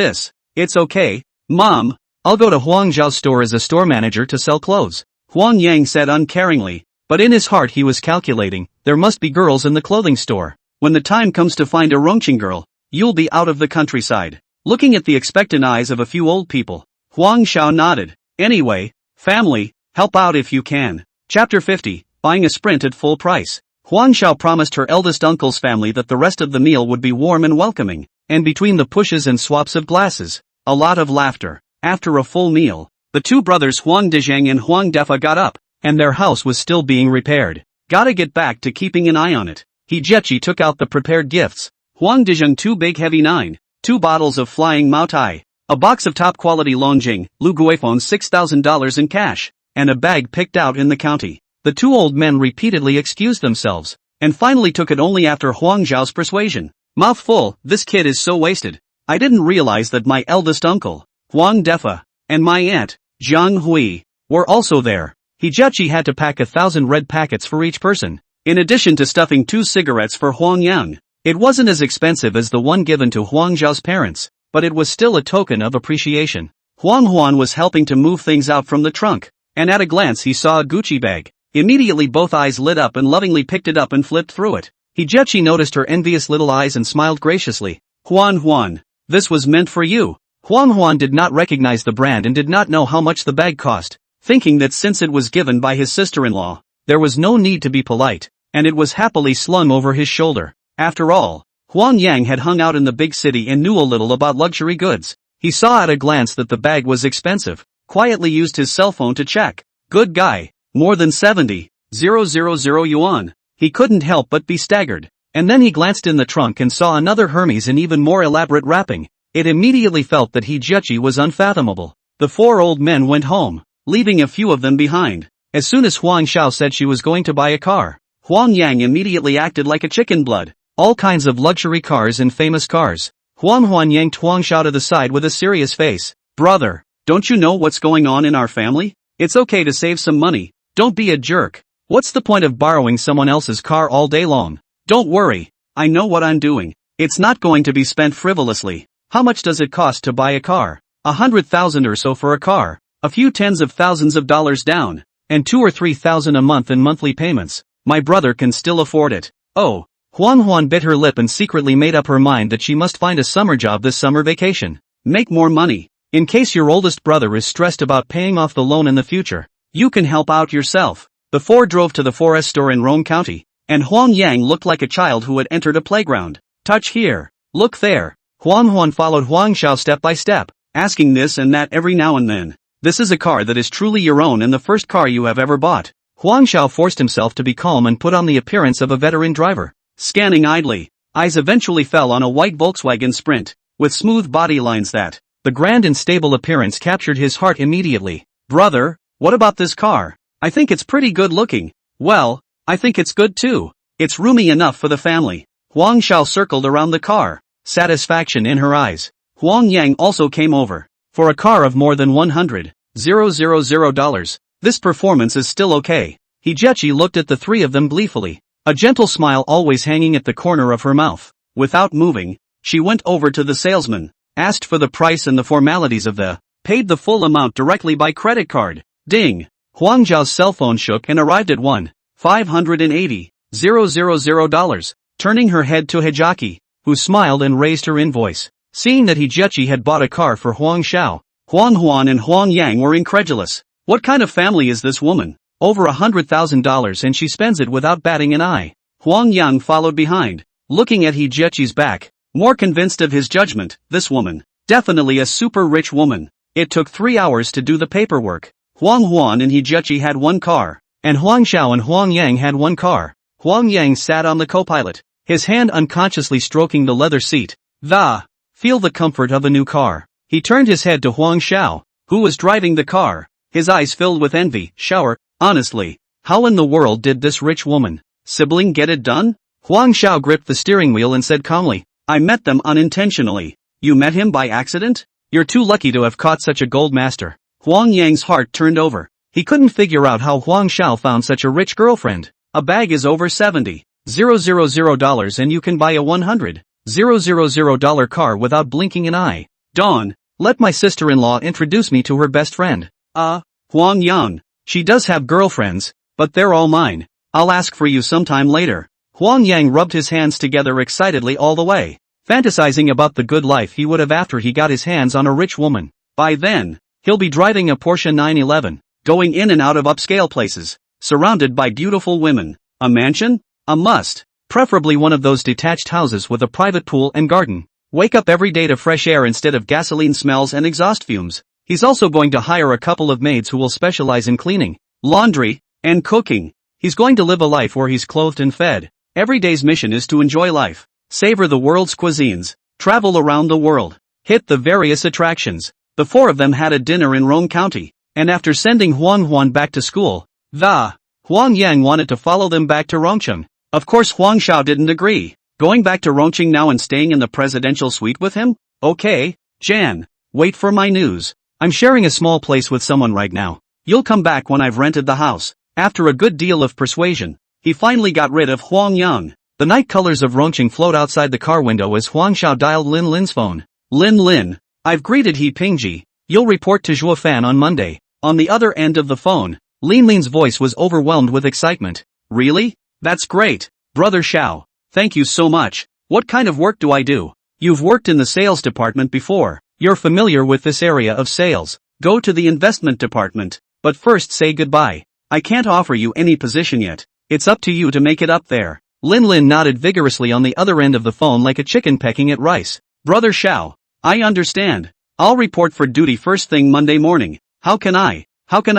it's okay, Mom, I'll go to Huang Zhao's store as a store manager to sell clothes," Huang Yang said uncaringly, but in his heart he was calculating, there must be girls in the clothing store. When the time comes to find a Rongcheng girl, you'll be out of the countryside. Looking at the expectant eyes of a few old people, Huang Xiao nodded. Anyway, family, help out if you can. Chapter 50, Buying a Sprint at Full Price. Huang Xiao promised her eldest uncle's family that the rest of the meal would be warm and welcoming, and between the pushes and swaps of glasses, a lot of laughter. After a full meal, the two brothers Huang Dezhang and Huang Defa got up, and their house was still being repaired. Gotta get back to keeping an eye on it. He Jechi took out the prepared gifts. Huang Dezhang 2 big heavy 9, 2 bottles of flying Mao Tai, a box of top quality Longjing, Lu Guifeng $6,000 in cash, and a bag picked out in the county. The two old men repeatedly excused themselves, and finally took it only after Huang Zhao's persuasion. Mouth full, this kid is so wasted. I didn't realize that my eldest uncle, Huang Defa, and my aunt, Jiang Hui, were also there. Hijechi had to pack 1,000 red packets for each person, in addition to stuffing 2 cigarettes for Huang Yang. It wasn't as expensive as the one given to Huang Zhao's parents, but it was still a token of appreciation. Huang Huan was helping to move things out from the trunk, and at a glance he saw a Gucci bag. Immediately both eyes lit up and lovingly picked it up and flipped through it. Hijechi noticed her envious little eyes and smiled graciously. Huan, this was meant for you. Huan did not recognize the brand and did not know how much the bag cost, thinking that since it was given by his sister-in-law, there was no need to be polite, and it was happily slung over his shoulder. After all, Huang Yang had hung out in the big city and knew a little about luxury goods. He saw at a glance that the bag was expensive, quietly used his cell phone to check. Good guy, more than 70,000 yuan. He couldn't help but be staggered. And then he glanced in the trunk and saw another Hermes in even more elaborate wrapping. It immediately felt that Hijechi was unfathomable. The 4 old men went home, leaving a few of them behind. As soon as Huang Xiao said she was going to buy a car, Huang Yang immediately acted like a chicken blood. All kinds of luxury cars and famous cars. Huang yanked Huang Xiao to the side with a serious face. Brother, don't you know what's going on in our family? It's okay to save some money. Don't be a jerk. What's the point of borrowing someone else's car all day long? Don't worry. I know what I'm doing. It's not going to be spent frivolously. How much does it cost to buy a car? 100,000 or so for a car. A few tens of thousands of dollars down. And 2 or 3,000 a month in monthly payments. My brother can still afford it. Oh. Huan bit her lip and secretly made up her mind that she must find a summer job this summer vacation. Make more money. In case your oldest brother is stressed about paying off the loan in the future, you can help out yourself. The 4 drove to the forest store in Rome County, and Huang Yang looked like a child who had entered a playground. Touch here. Look there. Huan followed Huang Xiao step by step, asking this and that every now and then. This is a car that is truly your own and the first car you have ever bought. Huang Xiao forced himself to be calm and put on the appearance of a veteran driver. Scanning idly, eyes eventually fell on a white Volkswagen Sprint, with smooth body lines that, the grand and stable appearance captured his heart immediately. Brother, what about this car? I think it's pretty good looking. Well, I think it's good too. It's roomy enough for the family. Huang Xiao circled around the car, satisfaction in her eyes. Huang Yang also came over. For a car of more than $100,000, this performance is still okay. Hijechi looked at the 3 of them gleefully. A gentle smile always hanging at the corner of her mouth. Without moving, she went over to the salesman, asked for the price and the formalities of paid the full amount directly by credit card. Ding! Huang Zhao's cell phone shook and arrived at $580,000. Turning her head to Hijechi, who smiled and raised her invoice. Seeing that Hijechi had bought a car for Huang Xiao, Huan and Huang Yang were incredulous. What kind of family is this woman? Over $100,000 and she spends it without batting an eye. Huang Yang followed behind, looking at Hijechi's back, more convinced of his judgment. This woman, definitely a super rich woman. It took 3 hours to do the paperwork. Huan and Hijechi had 1 car, and Huang Xiao and Huang Yang had 1 car. Huang Yang sat on the co-pilot, his hand unconsciously stroking the leather seat. Feel the comfort of a new car. He turned his head to Huang Xiao, who was driving the car, his eyes filled with envy. Shower. Honestly, how in the world did this rich woman, sibling get it done? Huang Xiao gripped the steering wheel and said calmly, I met them unintentionally. You met him by accident? You're too lucky to have caught such a gold master. Huang Yang's heart turned over. He couldn't figure out how Huang Xiao found such a rich girlfriend. A bag is over $70,000 and you can buy a $100,000 car without blinking an eye. Dawn, let my sister-in-law introduce me to her best friend. Huang Yang. She does have girlfriends, but they're all mine. I'll ask for you sometime later. Huang Yang rubbed his hands together excitedly all the way. fantasizing about the good life he would have after he got his hands on a rich woman. By then, he'll be driving a Porsche 911, going in and out of upscale places, surrounded by beautiful women. A mansion? A must. Preferably one of those detached houses with a private pool and garden. Wake up every day to fresh air instead of gasoline smells and exhaust fumes. He's also going to hire a couple of maids who will specialize in cleaning, laundry, and cooking. He's going to live a life where he's clothed and fed. Every day's mission is to enjoy life, savor the world's cuisines, travel around the world, hit the various attractions. The four of them had a dinner in Rome County, and after sending Huang back to school, Huang Yang wanted to follow them back to Rongcheng. Of course Huang Xiao didn't agree. Going back to Rongcheng now and staying in the presidential suite with him? Okay, Jan, wait for my news. I'm sharing a small place with someone right now. You'll come back when I've rented the house. After a good deal of persuasion, he finally got rid of Huang Yang. The night colors of Rongcheng float outside the car window as Huang Xiao dialed Lin Lin's phone. Lin, I've greeted He Pingji. You'll report to Zhuo Fan on Monday. On the other end of the phone, Lin's voice was overwhelmed with excitement. Really? That's great. Brother Xiao, thank you so much. What kind of work do I do? You've worked in the sales department before. You're familiar with this area of sales. Go to the investment department. But first say goodbye. I can't offer you any position yet. It's up to you to make it up there. Lin nodded vigorously on the other end of the phone like a chicken pecking at rice. Brother Xiao, I understand. I'll report for duty first thing Monday morning. How can I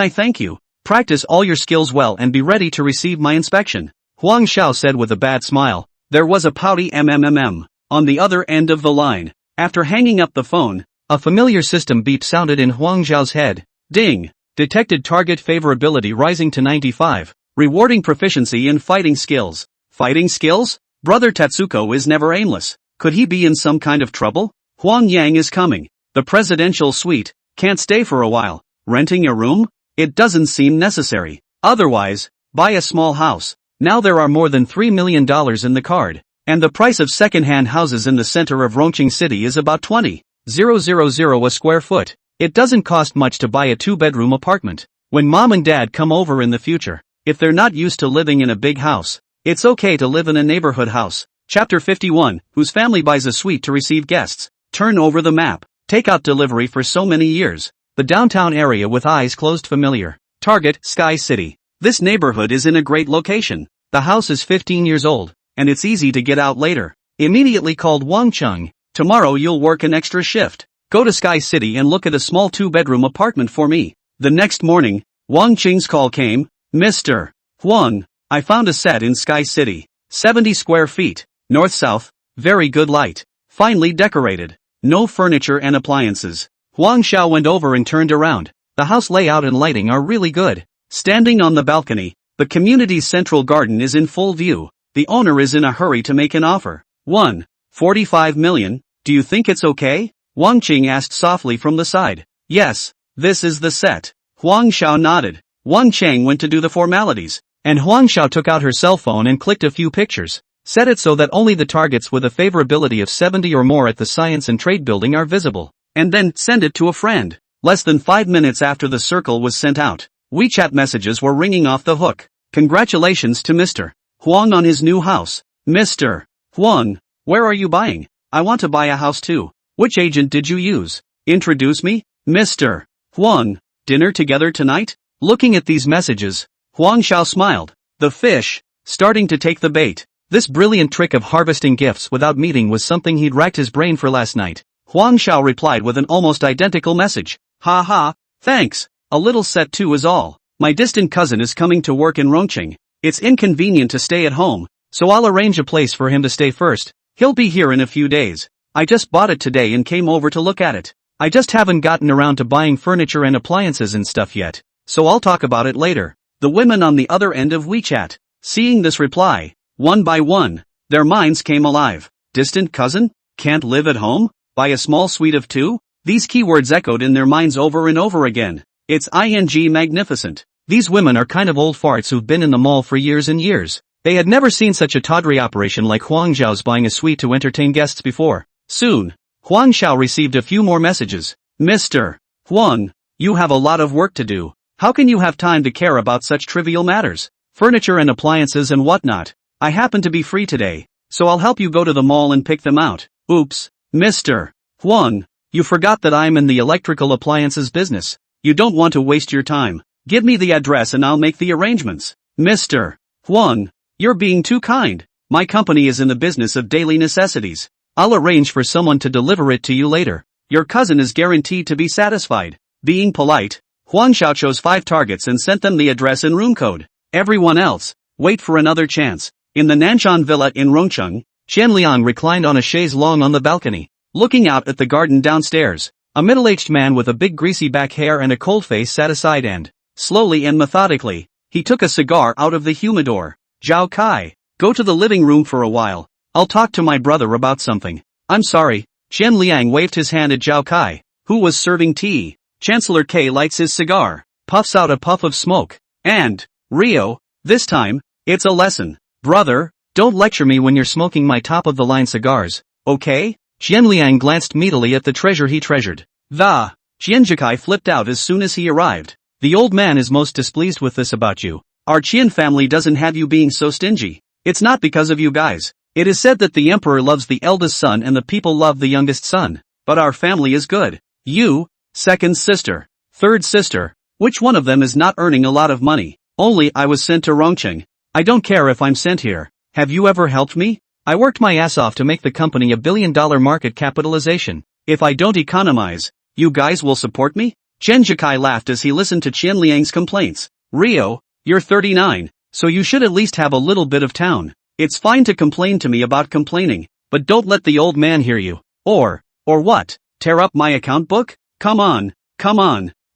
thank you? Practice all your skills well and be ready to receive my inspection. Huang Xiao said with a bad smile. There was a pouty on the other end of the line. After hanging up the phone, a familiar system beep sounded in Huang Xiao's head. Ding! Detected target favorability rising to 95. Rewarding proficiency in fighting skills. Fighting skills? Brother Tatsuko is never aimless. Could he be in some kind of trouble? Huang Yang is coming. The presidential suite. Can't stay for a while. Renting a room? It doesn't seem necessary. Otherwise, buy a small house. Now there are more than $3 million in the card. And the price of second-hand houses in the center of Rongcheng City is about 20,000 a square foot. It doesn't cost much to buy a 2-bedroom apartment. When mom and dad come over in the future, if they're not used to living in a big house, it's okay to live in a neighborhood house. Chapter 51, whose family buys a suite to receive guests. Turn over the map. Takeout delivery for so many years. The downtown area with eyes closed familiar. Target, Sky City. This neighborhood is in a great location. The house is 15 years old, and it's easy to get out later. Immediately called Wang Cheng. Tomorrow you'll work an extra shift. Go to Sky City and look at a small 2-bedroom apartment for me. The next morning, Wang Cheng's call came. Mr. Huang, I found a set in Sky City. 70 square feet. North-south. Very good light. Finely decorated. No furniture and appliances. Huang Xiao went over and turned around. The house layout and lighting are really good. Standing on the balcony, the community's central garden is in full view. The owner is in a hurry to make an offer. 1.45 million. Do you think it's okay? Wang Qing asked softly from the side. Yes, this is the set. Huang Xiao nodded. Wang Cheng went to do the formalities, and Huang Xiao took out her cell phone and clicked a few pictures. Set it so that only the targets with a favorability of 70 or more at the Science and Trade Building are visible. And then send it to a friend. Less than 5 minutes after the circle was sent out, WeChat messages were ringing off the hook. Congratulations to Mr. Huang on his new house. Mr. Huang, where are you buying? I want to buy a house too. Which agent did you use? Introduce me? Mr. Huang, dinner together tonight? Looking at these messages, Huang Xiao smiled. The fish, starting to take the bait. This brilliant trick of harvesting gifts without meeting was something he'd racked his brain for last night. Huang Xiao replied with an almost identical message. Ha ha, thanks. A little set too is all. My distant cousin is coming to work in Rongcheng. It's inconvenient to stay at home, so I'll arrange a place for him to stay first. He'll be here in a few days. I just bought it today and came over to look at it. I just haven't gotten around to buying furniture and appliances and stuff yet, so I'll talk about it later. The women on the other end of WeChat, seeing this reply, one by one, their minds came alive. Distant cousin? Can't live at home? Buy a small suite of 2? These keywords echoed in their minds over and over again. It's ing magnificent. These women are kind of old farts who've been in the mall for years and years. They had never seen such a tawdry operation like Huang Xiao's buying a suite to entertain guests before. Soon, Huang Xiao received a few more messages. Mr. Huang, you have a lot of work to do. How can you have time to care about such trivial matters? Furniture and appliances and whatnot. I happen to be free today, so I'll help you go to the mall and pick them out. Oops, Mr. Huang, you forgot that I'm in the electrical appliances business. You don't want to waste your time. Give me the address and I'll make the arrangements. Mr. Huang, you're being too kind. My company is in the business of daily necessities. I'll arrange for someone to deliver it to you later. Your cousin is guaranteed to be satisfied. Being polite, Huang Xiao chose 5 targets and sent them the address and room code. Everyone else, wait for another chance. In the Nanshan Villa in Rongcheng, Qianliang reclined on a chaise longue on the balcony, looking out at the garden downstairs. A middle-aged man with a big greasy back hair and a cold face sat aside and, slowly and methodically, he took a cigar out of the humidor. Zhao Kai, go to the living room for a while. I'll talk to my brother about something. I'm sorry. Chen Liang waved his hand at Zhao Kai, who was serving tea. Chancellor K lights his cigar, puffs out a puff of smoke, and, Rio, this time, it's a lesson. Brother, don't lecture me when you're smoking my top-of-the-line cigars, okay? Xianliang glanced meadily at the treasure he treasured. The Qianjikai flipped out as soon as he arrived. The old man is most displeased with this about you. Our Qian family doesn't have you being so stingy. It's not because of you guys. It is said that the emperor loves the eldest son and the people love the youngest son. But our family is good. You, second sister, third sister, which one of them is not earning a lot of money? Only I was sent to Rongcheng. I don't care if I'm sent here. Have you ever helped me? I worked my ass off to make the company $1 billion market capitalization. If I don't economize, you guys will support me? Chen Jikai laughed as he listened to Qian Liang's complaints. Rio, you're 39, so you should at least have a little bit of town. It's fine to complain to me about complaining, but don't let the old man hear you. Or what? Tear up my account book? Come on,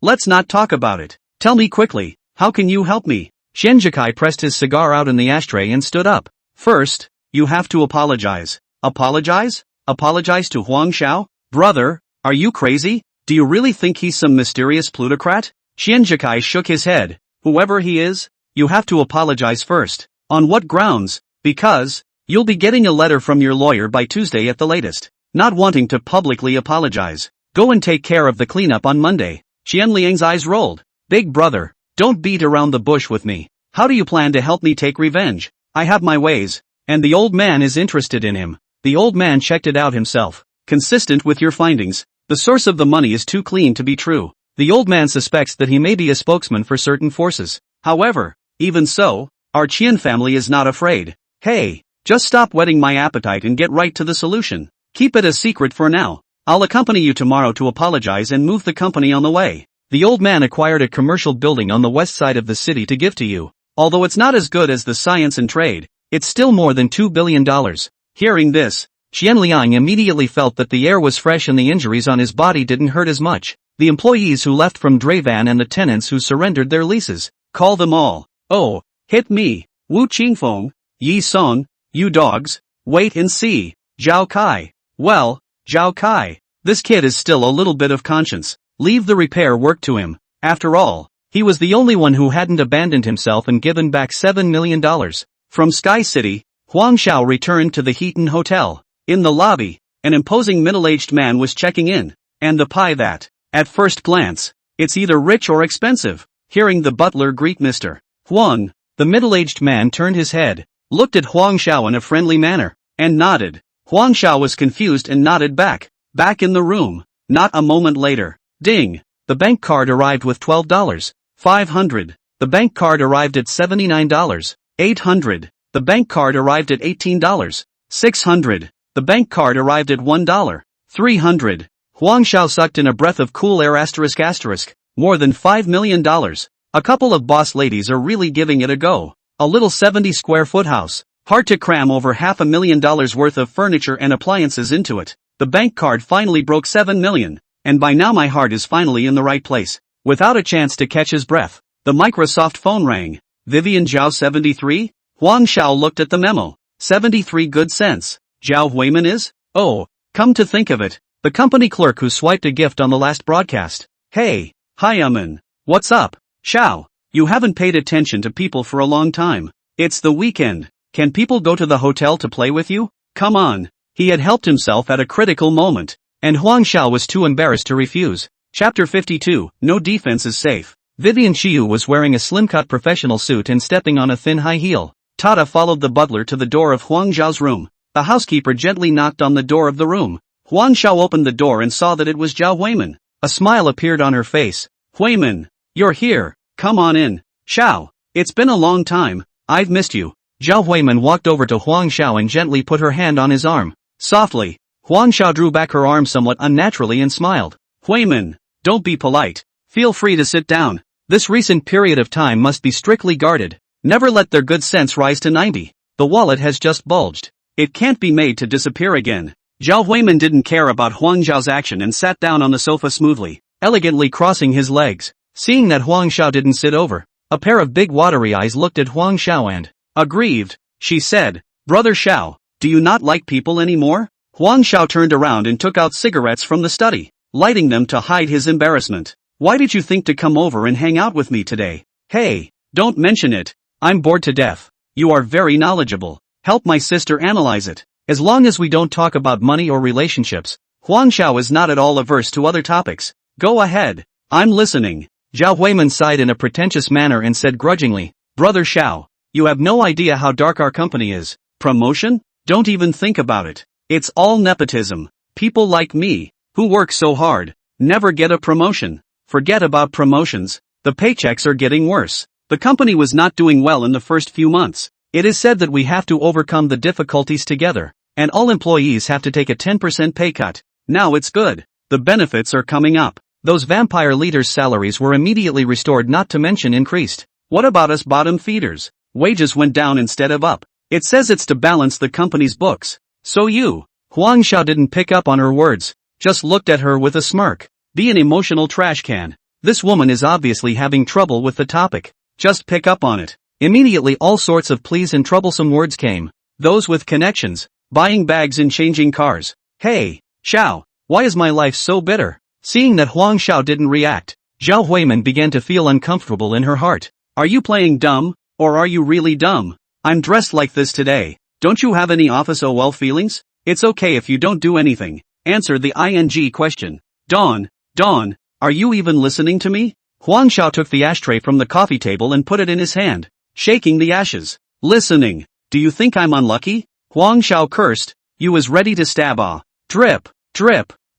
let's not talk about it. Tell me quickly, how can you help me? Chen Jikai pressed his cigar out in the ashtray and stood up. First, you have to apologize. Apologize? Apologize to Huang Xiao? Brother, are you crazy? Do you really think he's some mysterious plutocrat? Qian Jikai shook his head. Whoever he is, you have to apologize first. On what grounds? Because, you'll be getting a letter from your lawyer by Tuesday at the latest. Not wanting to publicly apologize. Go and take care of the cleanup on Monday. Qian Liang's eyes rolled. Big brother, don't beat around the bush with me. How do you plan to help me take revenge? I have my ways, and the old man is interested in him. The old man checked it out himself. Consistent with your findings, the source of the money is too clean to be true. The old man suspects that he may be a spokesman for certain forces. However, even so, our Qian family is not afraid. Hey, just stop whetting my appetite and get right to the solution. Keep it a secret for now. I'll accompany you tomorrow to apologize and move the company on the way. The old man acquired a commercial building on the west side of the city to give to you. Although it's not as good as the science and trade, it's still more than $2 billion. Hearing this, Qianliang immediately felt that the air was fresh and the injuries on his body didn't hurt as much. The employees who left from Dravan and the tenants who surrendered their leases. Call them all. Oh, hit me. Wu Qingfeng, Yi Song, you dogs. Wait and see. Zhao Kai. Well, Zhao Kai, this kid is still a little bit of conscience. Leave the repair work to him. After all, he was the only one who hadn't abandoned himself and given back $7 million. From Sky City, Huang Xiao returned to the Heaton Hotel. In the lobby, an imposing middle-aged man was checking in, and the pie that, at first glance, it's either rich or expensive. Hearing the butler greet Mr. Huang, the middle-aged man turned his head, looked at Huang Xiao in a friendly manner, and nodded. Huang Xiao was confused and nodded back. Back in the room. Not a moment later. Ding! The bank card arrived with $12. 500. The bank card arrived at $79. 800. The bank card arrived at $18. 600. The bank card arrived at $1. 300. Huang Xiao sucked in a breath of cool air ***. More than $5 million. A couple of boss ladies are really giving it a go. A little 70-square-foot house. Hard to cram over $500,000 worth of furniture and appliances into it. The bank card finally broke $7 million. And by now my heart is finally in the right place. Without a chance to catch his breath, the Microsoft phone rang. Vivian Zhao 73? Huang Xiao looked at the memo. 73 good cents. Zhao Huiman is? Oh, come to think of it, the company clerk who swiped a gift on the last broadcast. Hey, hi Aman. What's up? Xiao, you haven't paid attention to people for a long time. It's the weekend. Can people go to the hotel to play with you? Come on. He had helped himself at a critical moment. And Huang Xiao was too embarrassed to refuse. Chapter 52, No Defense is Safe. Vivian Xiu was wearing a slim-cut professional suit and stepping on a thin high heel. Tata followed the butler to the door of Huang Zhao's room. the housekeeper gently knocked on the door of the room. Huang Xiao opened the door and saw that it was Zhao Huimin. A smile appeared on her face. Huimin, you're here, come on in. Xiao, it's been a long time, I've missed you. Zhao Huimin walked over to Huang Xiao and gently put her hand on his arm. Softly, Huang Xiao drew back her arm somewhat unnaturally and smiled. Huimin, don't be polite. Feel free to sit down. This recent period of time must be strictly guarded. Never let their good sense rise to 90. The wallet has just bulged. It can't be made to disappear again. Zhao Huimin didn't care about Huang Xiao's action and sat down on the sofa smoothly, elegantly crossing his legs. Seeing that Huang Xiao didn't sit over, a pair of big watery eyes looked at Huang Xiao and, aggrieved, she said, Brother Xiao, do you not like people anymore? Huang Xiao turned around and took out cigarettes from the study, lighting them to hide his embarrassment. Why did you think to come over and hang out with me today? Hey, don't mention it. I'm bored to death. You are very knowledgeable. Help my sister analyze it. As long as we don't talk about money or relationships, Huang Xiao is not at all averse to other topics. Go ahead. I'm listening. Zhao Huimin sighed in a pretentious manner and said grudgingly, Brother Xiao, you have no idea how dark our company is. Promotion? Don't even think about it. It's all nepotism. People like me, who work so hard, never get a promotion. Forget about promotions. The paychecks are getting worse. The company was not doing well in the first few months. It is said that we have to overcome the difficulties together, and all employees have to take a 10% pay cut. Now it's good. The benefits are coming up. Those vampire leaders' salaries were immediately restored, not to mention increased. What about us bottom feeders? Wages went down instead of up. It says it's to balance the company's books. So you. Huang Xiao didn't pick up on her words, just looked at her with a smirk. Be an emotional trash can. This woman is obviously having trouble with the topic. Just pick up on it. Immediately all sorts of pleas and troublesome words came. Those with connections, buying bags and changing cars. Hey, Xiao, why is my life so bitter? Seeing that Huang Xiao didn't react, Zhao Huimin began to feel uncomfortable in her heart. Are you playing dumb, or are you really dumb? I'm dressed like this today. Don't you have any office OL feelings? It's okay if you don't do anything. Answer the ING question. Dawn, are you even listening to me? Huang Xiao took the ashtray from the coffee table and put it in his hand, shaking the ashes. Listening. Do you think I'm unlucky? Huang Xiao cursed. You was ready to stab ah. Drip.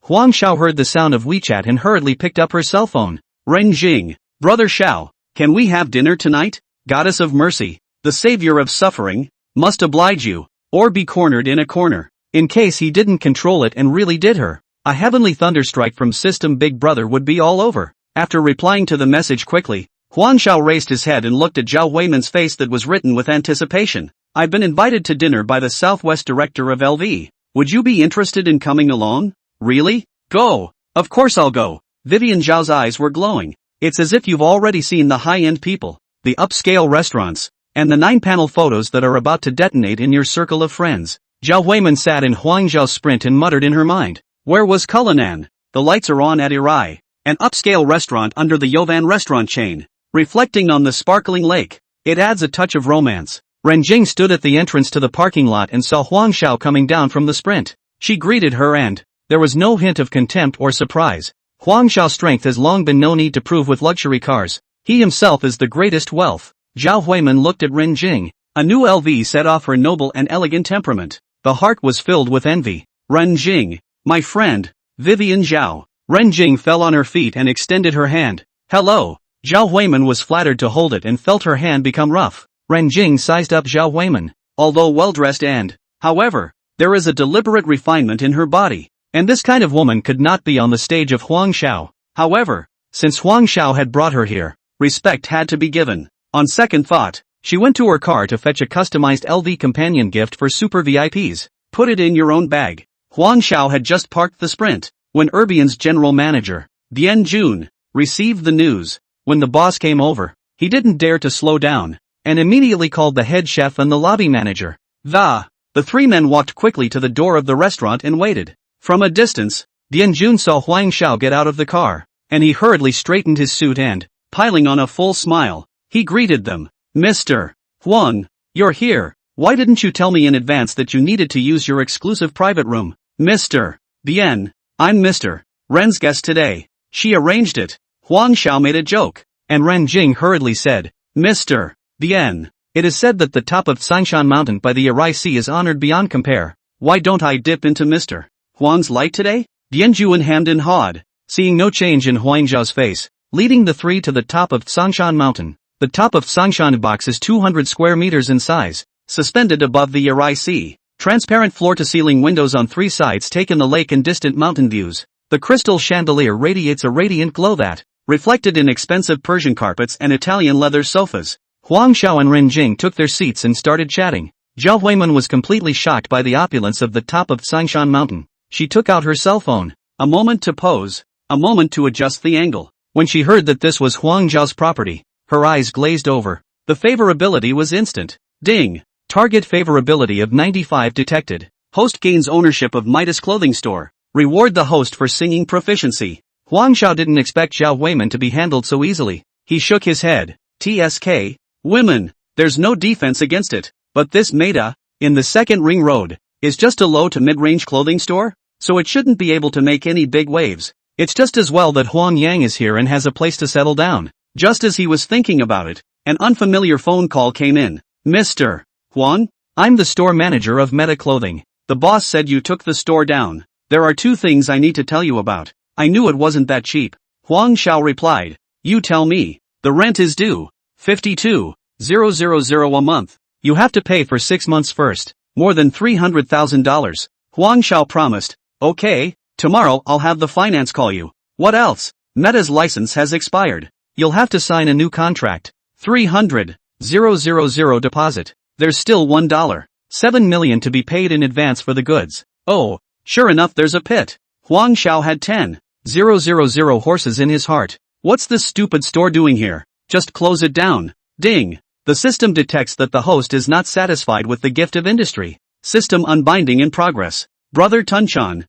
Huang Xiao heard the sound of WeChat and hurriedly picked up her cell phone. Renjing. Brother Xiao, can we have dinner tonight? Goddess of mercy, the savior of suffering, must oblige you, or be cornered in a corner. In case he didn't control it and really did her, a heavenly thunderstrike from System Big Brother would be all over. After replying to the message quickly, Huang Xiao raised his head and looked at Zhao Huimin's face that was written with anticipation. I've been invited to dinner by the Southwest Director of LV. Would you be interested in coming along? Really? Go. Of course I'll go. Vivian Zhao's eyes were glowing. It's as if you've already seen the high-end people, the upscale restaurants, and the 9-panel photos that are about to detonate in your circle of friends. Zhao Huimin sat in Huang Zhao's sprint and muttered in her mind. Where was Cullinan? The lights are on at Irai, an upscale restaurant under the Yovan restaurant chain, reflecting on the sparkling lake. It adds a touch of romance. Renjing stood at the entrance to the parking lot and saw Huang Xiao coming down from the sprint. She greeted her and there was no hint of contempt or surprise. Huang Xiao's strength has long been no need to prove with luxury cars. He himself is the greatest wealth. Zhao Huimin looked at Ren Jing. A new LV set off her noble and elegant temperament. The heart was filled with envy. Ren Jing, my friend, Vivian Zhao. Ren Jing fell on her feet and extended her hand. Hello. Zhao Huimin was flattered to hold it and felt her hand become rough. Ren Jing sized up Zhao Huimin. Although well-dressed and, however, there is a deliberate refinement in her body. And this kind of woman could not be on the stage of Huang Xiao. However, since Huang Xiao had brought her here, respect had to be given. On second thought, she went to her car to fetch a customized LV companion gift for super VIPs. Put it in your own bag. Huang Xiao had just parked the Sprint when Urbion's general manager, Dian Jun, received the news. When the boss came over, he didn't dare to slow down, and immediately called the head chef and the lobby manager. The three men walked quickly to the door of the restaurant and waited. From a distance, Dian Jun saw Huang Xiao get out of the car, and he hurriedly straightened his suit and, piling on a full smile, he greeted them. Mr. Huang, you're here. Why didn't you tell me in advance that you needed to use your exclusive private room? Mr. Dian, I'm Mr. Ren's guest today. She arranged it. Huang Xiao made a joke, and Ren Jing hurriedly said, Mr. Dian, it is said that the top of Xiangshan Mountain by the Arai Sea is honored beyond compare. Why don't I dip into Mr. Huang's light today? Dianjuan hemmed and hawed, seeing no change in Huang Zhao's face, leading the three to the top of Tsangshan Mountain. The top of Tsangshan box is 200 square meters in size, suspended above the Yarai Sea. Transparent floor-to-ceiling windows on three sides take in the lake and distant mountain views. The crystal chandelier radiates a radiant glow that, reflected in expensive Persian carpets and Italian leather sofas. Huang Xiao and Ren Jing took their seats and started chatting. Zhao Huimin was completely shocked by the opulence of the top of Tsangshan Mountain. She took out her cell phone. A moment to pose, a moment to adjust the angle. When she heard that this was Huang Zhao's property, her eyes glazed over. The favorability was instant. Ding! Target favorability of 95 detected. Host gains ownership of Midas clothing store. Reward the host for singing proficiency. Huang Xiao didn't expect Zhao Huimin to be handled so easily. He shook his head. TSK. Women. There's no defense against it. But this Maida, in the second ring road, is just a low to mid-range clothing store, so it shouldn't be able to make any big waves. It's just as well that Huang Yang is here and has a place to settle down. Just as he was thinking about it, an unfamiliar phone call came in. Mr. Huang? I'm the store manager of Meta Clothing. The boss said you took the store down. There are two things I need to tell you about. I knew it wasn't that cheap. Huang Xiao replied. You tell me. The rent is due. 52,000 a month. You have to pay for 6 months first. More than $300,000. Huang Xiao promised. Okay, tomorrow I'll have the finance call you. What else? Meta's license has expired. You'll have to sign a new contract. 300,000 deposit. There's still $1. 7 million to be paid in advance for the goods. Oh, sure enough there's a pit. Huang Xiao had 10,000 horses in his heart. What's this stupid store doing here? Just close it down. Ding. The system detects that the host is not satisfied with the gift of industry. System unbinding in progress. Brother Tunchan,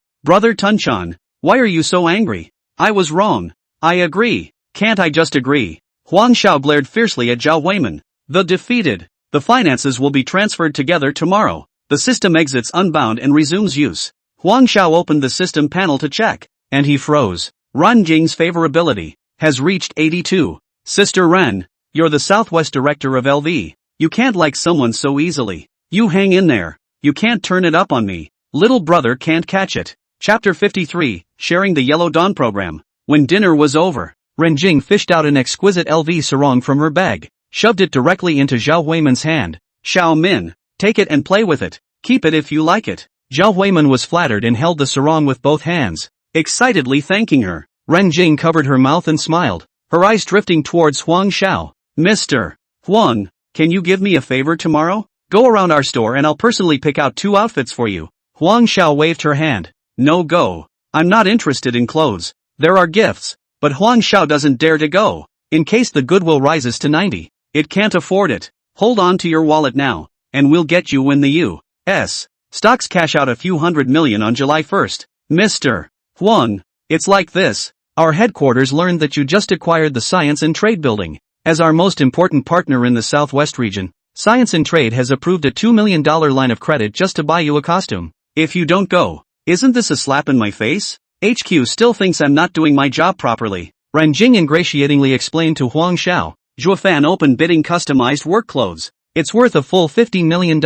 why are you so angry? I was wrong. I agree. Can't I just agree? Huang Xiao glared fiercely at Zhao Huimin. The defeated. The finances will be transferred together tomorrow. The system exits unbound and resumes use. Huang Xiao opened the system panel to check, and he froze. Ren Jing's favorability has reached 82. Sister Ren, you're the Southwest Director of LV. You can't like someone so easily. You hang in there. You can't turn it up on me. Little brother can't catch it. Chapter 53, Sharing the Yellow Dawn Program. When dinner was over, Ren Jing fished out an exquisite LV sarong from her bag, shoved it directly into Zhao Huimin's hand. Xiao Min, take it and play with it. Keep it if you like it. Zhao Huimin was flattered and held the sarong with both hands, excitedly thanking her. Ren Jing covered her mouth and smiled, her eyes drifting towards Huang Xiao. Mr. Huang, can you give me a favor tomorrow? Go around our store and I'll personally pick out 2 outfits for you. Huang Xiao waved her hand. No go. I'm not interested in clothes. There are gifts. But Huang Xiao doesn't dare to go. In case the goodwill rises to 90. It can't afford it. Hold on to your wallet now, and we'll get you when the U.S. stocks cash out a few $100 million on July 1st. Mr. Huang, it's like this. Our headquarters learned that you just acquired the Science and Trade building. As our most important partner in the Southwest region, Science and Trade has approved a $2 million line of credit just to buy you a costume. If you don't go, isn't this a slap in my face? HQ still thinks I'm not doing my job properly. Ren Jing ingratiatingly explained to Huang Xiao. Zhuofan open bidding customized work clothes. It's worth a full $50 million.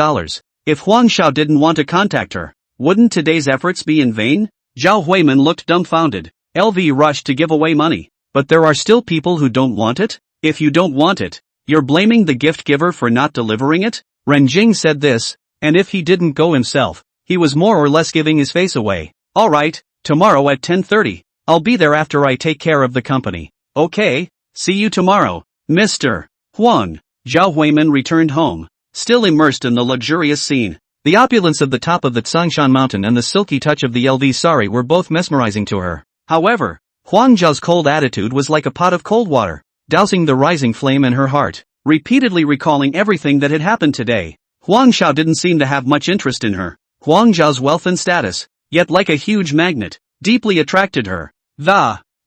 If Huang Xiao didn't want to contact her, wouldn't today's efforts be in vain? Zhao Huimin looked dumbfounded. LV rushed to give away money. But there are still people who don't want it? If you don't want it, you're blaming the gift giver for not delivering it? Ren Jing said this, and if he didn't go himself, he was more or less giving his face away. Alright, tomorrow at 10:30. I'll be there after I take care of the company. Okay, see you tomorrow. Mr. Huang. Zhao Huimin returned home, still immersed in the luxurious scene. The opulence of the top of the Tsangshan mountain and the silky touch of the LV sari were both mesmerizing to her. However, Huang Zhao's cold attitude was like a pot of cold water, dousing the rising flame in her heart, repeatedly recalling everything that had happened today. Huang Xiao didn't seem to have much interest in her. Huang Zhao's wealth and status, yet like a huge magnet, deeply attracted her.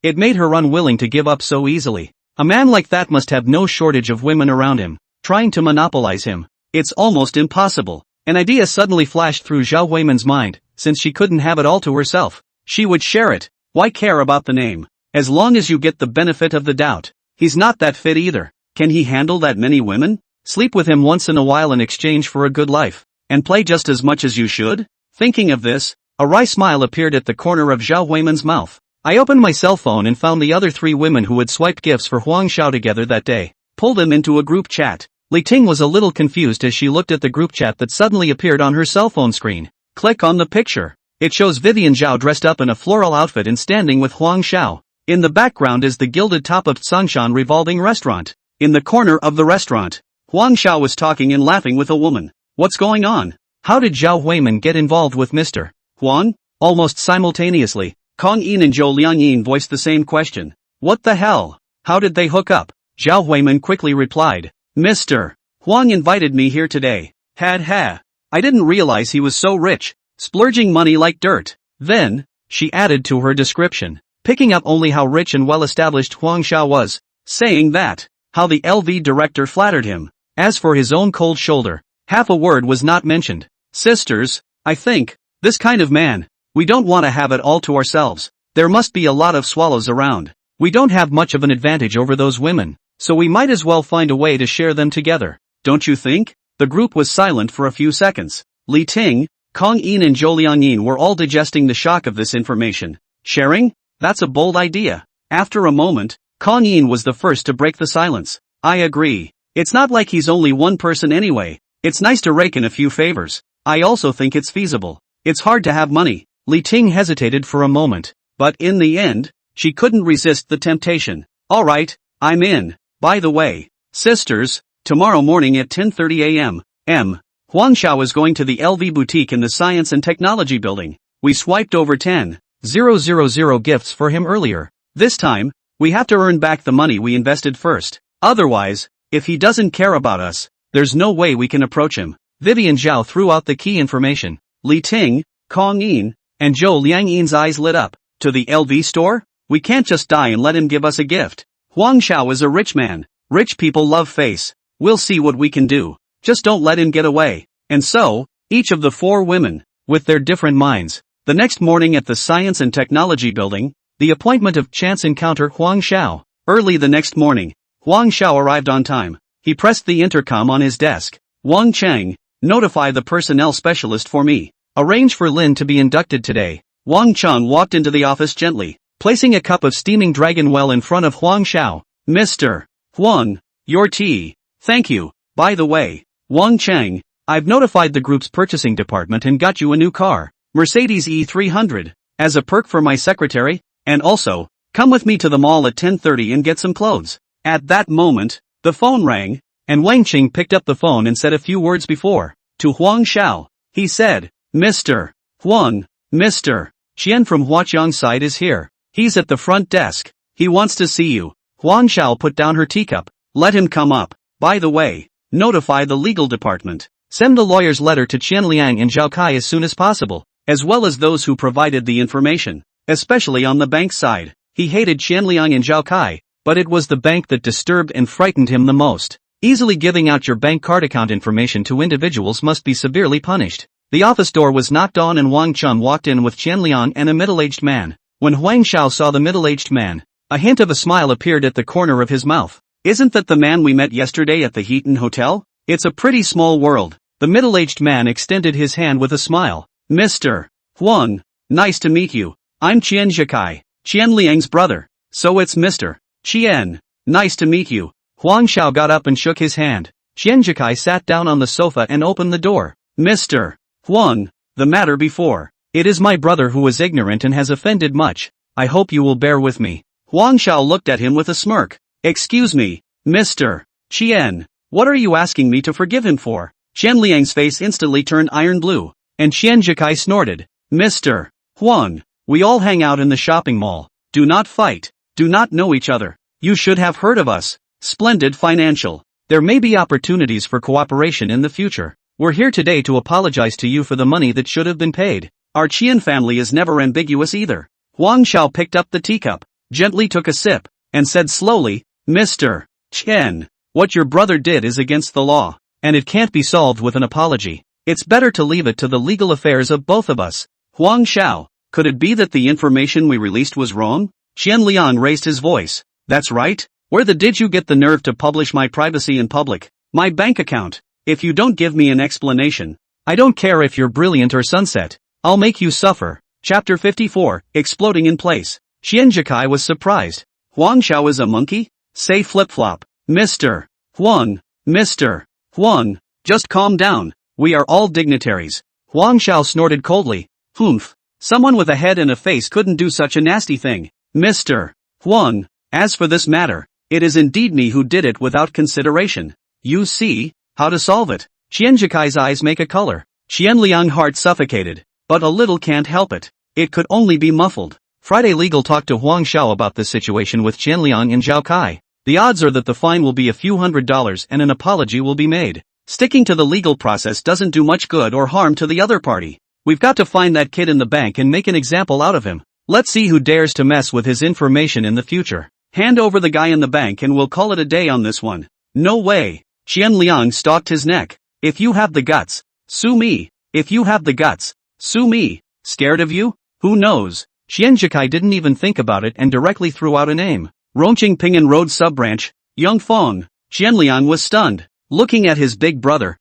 It made her unwilling to give up so easily. A man like that must have no shortage of women around him, trying to monopolize him. It's almost impossible. An idea suddenly flashed through Zhao Huimin's mind. Since she couldn't have it all to herself, she would share it. Why care about the name? As long as you get the benefit of the doubt. He's not that fit either. Can he handle that many women? Sleep with him once in a while in exchange for a good life. And play just as much as you should? Thinking of this, a wry smile appeared at the corner of Zhao Huiman's mouth. I opened my cell phone and found the other 3 women who had swiped gifts for Huang Xiao together that day. Pulled them into a group chat. Li Ting was a little confused as she looked at the group chat that suddenly appeared on her cell phone screen. Click on the picture. It shows Vivian Zhao dressed up in a floral outfit and standing with Huang Xiao. In the background is the gilded top of Tsangshan revolving restaurant. In the corner of the restaurant, Huang Xiao was talking and laughing with a woman. What's going on? How did Zhao Huiman get involved with Mr. Huang? Almost simultaneously, Kong Yin and Zhou Liangyin voiced the same question. What the hell? How did they hook up? Zhao Huiman quickly replied. Mr. Huang invited me here today. Ha. I didn't realize he was so rich, splurging money like dirt. Then, she added to her description, picking up only how rich and well-established Huang Xiao was, saying that, how the LV director flattered him. As for his own cold shoulder, half a word was not mentioned. Sisters, I think, this kind of man, we don't want to have it all to ourselves. There must be a lot of swallows around. We don't have much of an advantage over those women, so we might as well find a way to share them together. Don't you think? The group was silent for a few seconds. Li Ting, Kong Yin and Zhou Liangyin were all digesting the shock of this information. Sharing? That's a bold idea. After a moment, Kong Yin was the first to break the silence. I agree. It's not like he's only one person anyway. It's nice to rake in a few favors. I also think it's feasible. It's hard to have money. Li Ting hesitated for a moment, but in the end, she couldn't resist the temptation. Alright, I'm in. By the way, sisters, tomorrow morning at 10:30 a.m. Huang Xiao is going to the LV boutique in the Science and Technology building. We swiped over 10,000 gifts for him earlier. This time, we have to earn back the money we invested first. Otherwise, if he doesn't care about us, there's no way we can approach him. Vivian Zhao threw out the key information. Li Ting, Kong Yin, and Zhou Liangyin's eyes lit up. To the LV store? We can't just die and let him give us a gift. Huang Xiao is a rich man. Rich people love face. We'll see what we can do. Just don't let him get away. And so, each of the 4 women, with their different minds. The next morning at the Science and Technology building, the appointment of chance encounter Huang Xiao. Early the next morning, Huang Xiao arrived on time. He pressed the intercom on his desk. Wang Cheng, notify the personnel specialist for me. Arrange for Lin to be inducted today. Wang Cheng walked into the office gently, placing a cup of steaming dragon well in front of Huang Xiao. Mr. Huang, your tea. Thank you. By the way, Wang Cheng, I've notified the group's purchasing department and got you a new car, Mercedes E300, as a perk for my secretary, and also, come with me to the mall at 10:30 and get some clothes. At that moment, the phone rang, and Wang Cheng picked up the phone and said a few words before. To Huang Xiao, he said, Mr. Huang, Mr. Qian from Huaqiang side is here. He's at the front desk. He wants to see you. Huang Xiao put down her teacup. Let him come up. By the way, notify the legal department. Send the lawyer's letter to Qian Liang and Zhao Kai as soon as possible, as well as those who provided the information, especially on the bank side. He hated Qian Liang and Zhao Kai, but it was the bank that disturbed and frightened him the most. Easily giving out your bank card account information to individuals must be severely punished. The office door was knocked on and Wang Chun walked in with Qian Liang and a middle-aged man. When Huang Xiao saw the middle-aged man, a hint of a smile appeared at the corner of his mouth. Isn't that the man we met yesterday at the Heaton Hotel? It's a pretty small world. The middle-aged man extended his hand with a smile. Mr. Huang, nice to meet you. I'm Qian Zhikai, Qian Liang's brother. So it's Mr. Qian. Nice to meet you. Huang Xiao got up and shook his hand. Qian Zhikai sat down on the sofa and opened the door. Mr. Huang, the matter before. It is my brother who is ignorant and has offended much. I hope you will bear with me. Huang Xiao looked at him with a smirk. Excuse me, Mr. Qian, what are you asking me to forgive him for? Qian Liang's face instantly turned iron blue, and Qian Zhikai snorted. Mr. Huang, we all hang out in the shopping mall. Do not fight. Do not know each other. You should have heard of us. Splendid Financial. There may be opportunities for cooperation in the future. We're here today to apologize to you for the money that should have been paid. Our Qian family is never ambiguous either. Huang Xiao picked up the teacup, gently took a sip, and said slowly, Mr. Qian, what your brother did is against the law, and it can't be solved with an apology. It's better to leave it to the legal affairs of both of us. Huang Xiao, could it be that the information we released was wrong? Qian Liang raised his voice. That's right. Where did you get the nerve to publish my privacy in public? My bank account. If you don't give me an explanation, I don't care if you're brilliant or sunset. I'll make you suffer. Chapter 54, Exploding in Place. Xianjikai was surprised. Huang Xiao is a monkey? Say flip-flop. Mr. Huang. Mr. Huang. Just calm down. We are all dignitaries. Huang Xiao snorted coldly. Humph. Someone with a head and a face couldn't do such a nasty thing. Mr. Huang. As for this matter, it is indeed me who did it without consideration. You see how to solve it. Xianjikai's eyes make a color. Qianliang's heart suffocated, but a little can't help it. It could only be muffled. Friday Legal talked to Huang Xiao about this situation with Qianliang and Zhao Kai. The odds are that the fine will be a few $100s and an apology will be made. Sticking to the legal process doesn't do much good or harm to the other party. We've got to find that kid in the bank and make an example out of him. Let's see who dares to mess with his information in the future. Hand over the guy in the bank and we'll call it a day on this one. No way. Qianliang stalked his neck. If you have the guts, sue me. If you have the guts, sue me. Scared of you? Who knows? Xianjikai didn't even think about it and directly threw out a name. Rongqing Pingan Road Sub-Branch, Yangfeng. Qianliang was stunned, looking at his big brother.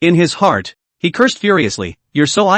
In his heart, he cursed furiously. You're so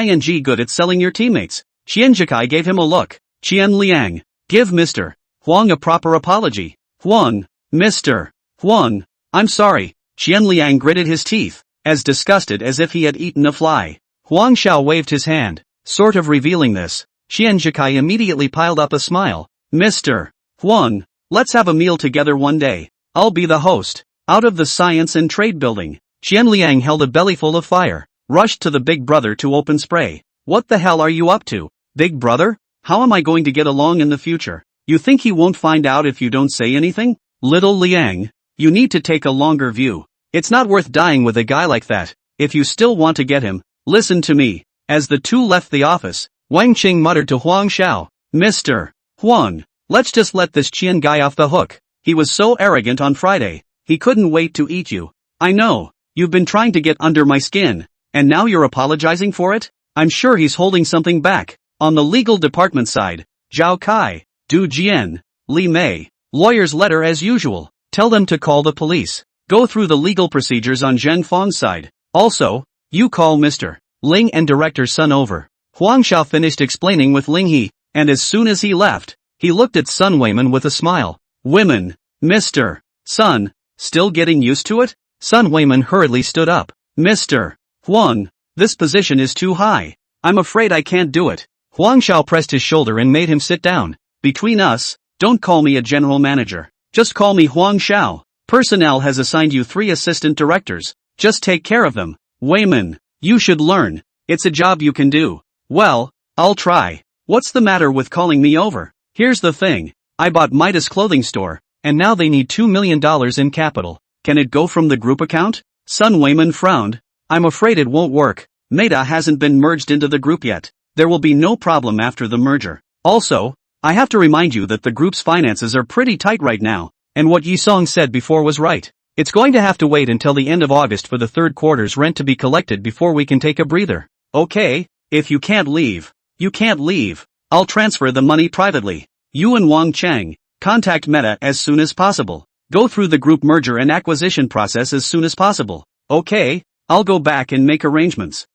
good at selling your teammates. Xianjikai gave him a look. Qianliang, give Mr. Huang a proper apology. Huang, Mr. Huang, I'm sorry. Qianliang gritted his teeth, as disgusted as if he had eaten a fly. Huang Xiao waved his hand, sort of revealing this. Xianjikai immediately piled up a smile. Mr. Huang, let's have a meal together one day. I'll be the host. Out of the Science and Trade Building, Qianliang held a bellyful of fire, rushed to the big brother to open spray. What the hell are you up to, big brother? How am I going to get along in the future? You think he won't find out if you don't say anything? Little Liang, you need to take a longer view. It's not worth dying with a guy like that. If you still want to get him, listen to me. As the two left the office, Wang Qing muttered to Huang Xiao, Mr. Huang, let's just let this Qian guy off the hook. He was so arrogant on Friday. He couldn't wait to eat you. I know, you've been trying to get under my skin, and now you're apologizing for it? I'm sure he's holding something back. On the legal department side, Zhao Kai, Du Jian, Li Mei, lawyer's letter as usual. Tell them to call the police. Go through the legal procedures on Zheng Feng's side. Also, you call Mr. Ling and Director Sun over. Huang Xiao finished explaining with Ling He, and as soon as he left, he looked at Sun Weiman with a smile. Women, Mr. Sun, still getting used to it? Sun Weiman hurriedly stood up. Mr. Huang, this position is too high. I'm afraid I can't do it. Huang Xiao pressed his shoulder and made him sit down. Between us, don't call me a general manager. Just call me Huang Xiao. Personnel has assigned you 3 assistant directors. Just take care of them. Weiman, you should learn. It's a job you can do. Well, I'll try. What's the matter with calling me over? Here's the thing. I bought Midas clothing store, and now they need $2 million in capital. Can it go from the group account? Sun Weiman frowned. I'm afraid it won't work. Meta hasn't been merged into the group yet. There will be no problem after the merger. Also, I have to remind you that the group's finances are pretty tight right now, and what Yisong said before was right. It's going to have to wait until the end of August for the third quarter's rent to be collected before we can take a breather. Okay, if you can't leave, you can't leave. I'll transfer the money privately. You and Wang Cheng, contact Meta as soon as possible. Go through the group merger and acquisition process as soon as possible. Okay, I'll go back and make arrangements.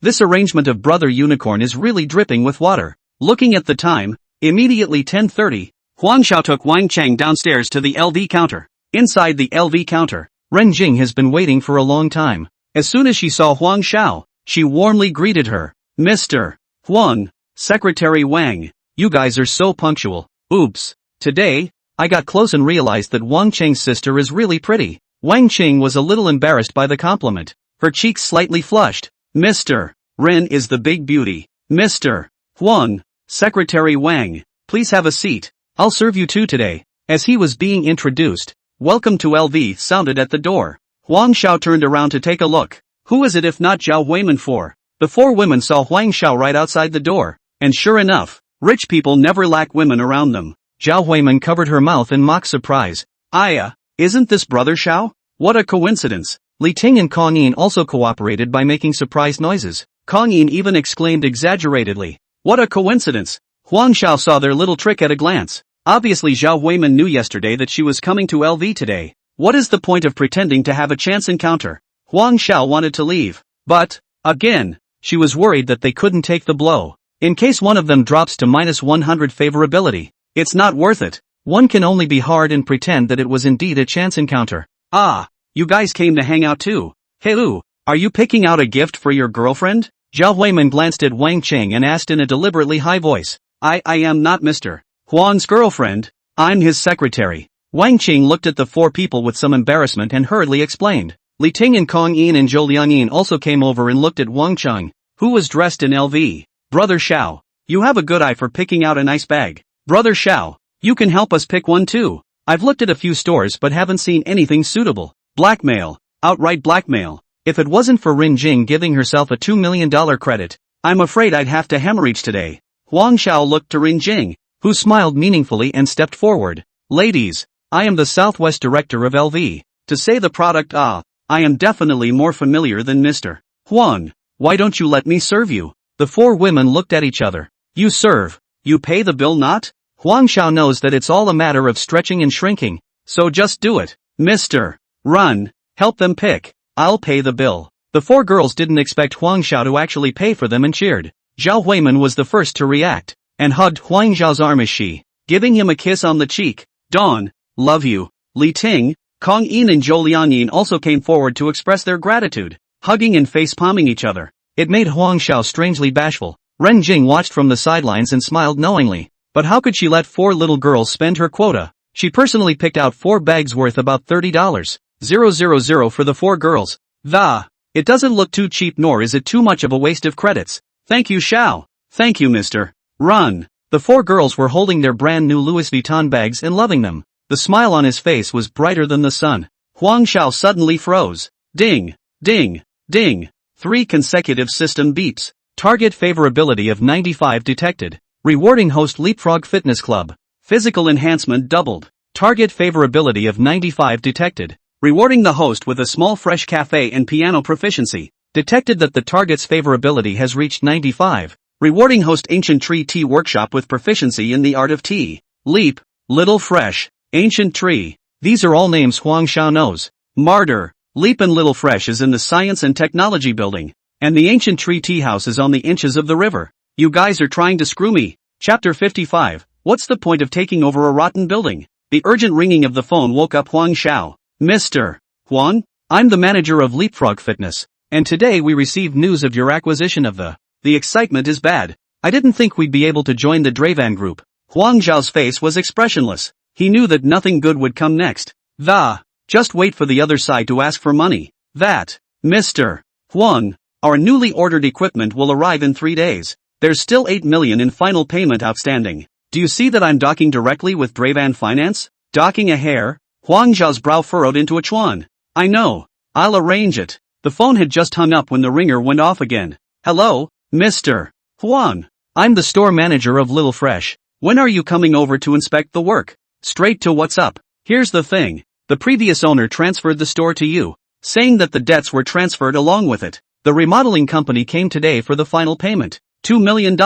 This arrangement of Brother Unicorn is really dripping with water. Looking at the time, immediately 10:30, Huang Xiao took Wang Cheng downstairs to the LV counter. Inside the LV counter, Ren Jing has been waiting for a long time. As soon as she saw Huang Xiao, she warmly greeted her. Mr. Huang, Secretary Wang, you guys are so punctual. Oops. Today, I got close and realized that Wang Cheng's sister is really pretty. Wang Qing was a little embarrassed by the compliment. Her cheeks slightly flushed. Mr. Ren is the big beauty. Mr. Huang, Secretary Wang, please have a seat. I'll serve you two today. As he was being introduced, welcome to LV sounded at the door. Huang Xiao turned around to take a look. Who is it if not Zhao Weiman for? The 4 women saw Huang Xiao right outside the door, and sure enough, rich people never lack women around them. Zhao Weiman covered her mouth in mock surprise. Isn't this Brother Xiao? What a coincidence. Li Ting and Kong Yin also cooperated by making surprised noises. Kong Yin even exclaimed exaggeratedly. What a coincidence. Huang Xiao saw their little trick at a glance. Obviously Zhao Weiman knew yesterday that she was coming to LV today. What is the point of pretending to have a chance encounter? Huang Xiao wanted to leave. But, again, she was worried that they couldn't take the blow. In case one of them drops to -100 favorability, it's not worth it. One can only be hard and pretend that it was indeed a chance encounter. Ah, you guys came to hang out too. Hey Lu, are you picking out a gift for your girlfriend? Zhao Huiman glanced at Wang Qing and asked in a deliberately high voice. I am not Mr. Huan's girlfriend. I'm his secretary. Wang Qing looked at the four people with some embarrassment and hurriedly explained. Li Ting and Kong Yin and Zhou Liangyin also came over and looked at Wang Qing, who was dressed in LV. Brother Xiao, you have a good eye for picking out a nice bag. Brother Xiao, you can help us pick one too. I've looked at a few stores but haven't seen anything suitable. Blackmail. Outright blackmail. If it wasn't for Rin Jing giving herself a $2 million credit, I'm afraid I'd have to hemorrhage today. Huang Xiao looked to Rin Jing, who smiled meaningfully and stepped forward. Ladies, I am the Southwest Director of LV. To say the product I am definitely more familiar than Mr. Huang. Why don't you let me serve you? The four women looked at each other. You serve. You pay the bill not? Huang Xiao knows that it's all a matter of stretching and shrinking, so just do it. Mr. Run, help them pick. I'll pay the bill. The four girls didn't expect Huang Xiao to actually pay for them and cheered. Zhao Huiman was the first to react, and hugged Huang Xiao's arm as she, giving him a kiss on the cheek. Dawn, love you. Li Ting, Kong Yin and Zhou Liangyin also came forward to express their gratitude, hugging and face-palming each other. It made Huang Xiao strangely bashful. Ren Jing watched from the sidelines and smiled knowingly. But how could she let four little girls spend her quota? She personally picked out 4 bags worth about $30,000 for the 4 girls. It doesn't look too cheap nor is it too much of a waste of credits. Thank you Xiao. Thank you Mr. Run. The 4 girls were holding their brand new Louis Vuitton bags and loving them. The smile on his face was brighter than the sun. Huang Xiao suddenly froze. Ding, ding, ding. 3 consecutive system beeps. Target favorability of 95 detected. Rewarding host Leapfrog Fitness Club. Physical enhancement doubled. Target favorability of 95 detected. Rewarding the host with a small fresh cafe and piano proficiency. Detected that the target's favorability has reached 95. Rewarding host Ancient Tree Tea Workshop with proficiency in the art of tea. Leap, Little Fresh, Ancient Tree. These are all names Huang Xiao knows. Martyr, Leap and Little Fresh is in the Science and Technology Building. And the Ancient Tree Tea House is on the inches of the river. You guys are trying to screw me. Chapter 55. What's the point of taking over a rotten building? The urgent ringing of the phone woke up Huang Xiao. Mr. Huang, I'm the manager of Leapfrog Fitness, and today we received news of your acquisition of the excitement is bad. I didn't think we'd be able to join the Dravan group. Huang Xiao's face was expressionless. He knew that nothing good would come next. Just wait for the other side to ask for money. Mr. Huang, our newly ordered equipment will arrive in 3 days. There's still 8 million in final payment outstanding. Do you see that I'm docking directly with Dravan Finance? Docking a hair? Huang Xiao's brow furrowed into a chuan. I know. I'll arrange it. The phone had just hung up when the ringer went off again. Hello, Mr. Huang. I'm the store manager of Little Fresh. When are you coming over to inspect the work? Straight to what's up. Here's the thing. The previous owner transferred the store to you, saying that the debts were transferred along with it. The remodeling company came today for the final payment. $2 million.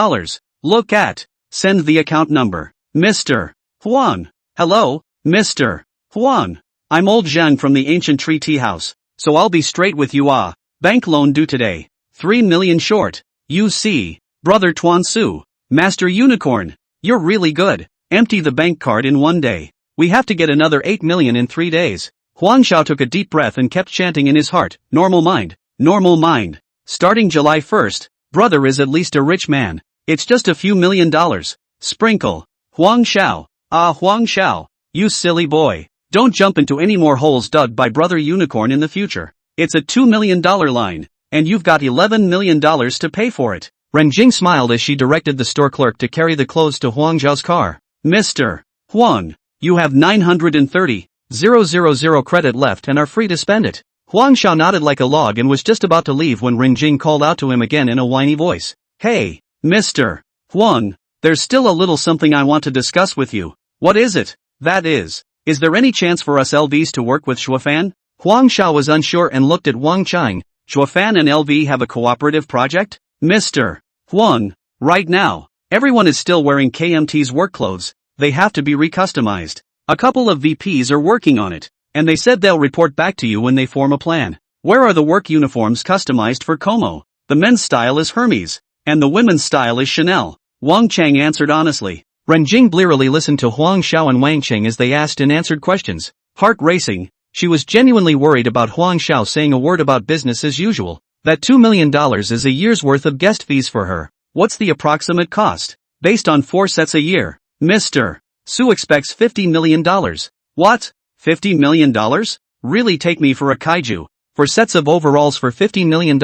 Look at. Send the account number. Mr. Huang. Hello, Mr. Huang. I'm old Zhang from the Ancient Tree Tea House, so I'll be straight with you. Bank loan due today. 3 million short. You see. Brother Tuan Su. Master Unicorn. You're really good. Empty the bank card in 1 day. We have to get another 8 million in 3 days. Huang Xiao took a deep breath and kept chanting in his heart, normal mind. Normal mind. Starting July 1st, brother is at least a rich man. It's just a few $1,000,000. Sprinkle. Huang Xiao. Huang Xiao. You silly boy. Don't jump into any more holes dug by Brother Unicorn in the future. It's a $2 million line, and you've got $11 million to pay for it. Ren Jing smiled as she directed the store clerk to carry the clothes to Huang Zhao's car. Mr. Huang, you have 930,000 credit left and are free to spend it. Huang Xiao nodded like a log and was just about to leave when Ren Jing called out to him again in a whiny voice. Hey, Mr. Huang, there's still a little something I want to discuss with you. What is it? That is there any chance for us LVs to work with Shuofan? Huang Xiao was unsure and looked at Wang Qing. Shuofan and LV have a cooperative project? Mr. Huang, right now, everyone is still wearing KMT's work clothes. They have to be recustomized. A couple of VPs are working on it, and they said they'll report back to you when they form a plan. Where are the work uniforms customized for Como? The men's style is Hermes, and the women's style is Chanel. Wang Cheng answered honestly. Ren Jing blearily listened to Huang Xiao and Wang Cheng as they asked and answered questions. Heart racing, she was genuinely worried about Huang Xiao saying a word about business as usual. That $2 million is a year's worth of guest fees for her. What's the approximate cost? Based on 4 sets a year. Mr. Su expects $50 million. What? $50 million? Really take me for a kaiju? 4 sets of overalls for $50 million.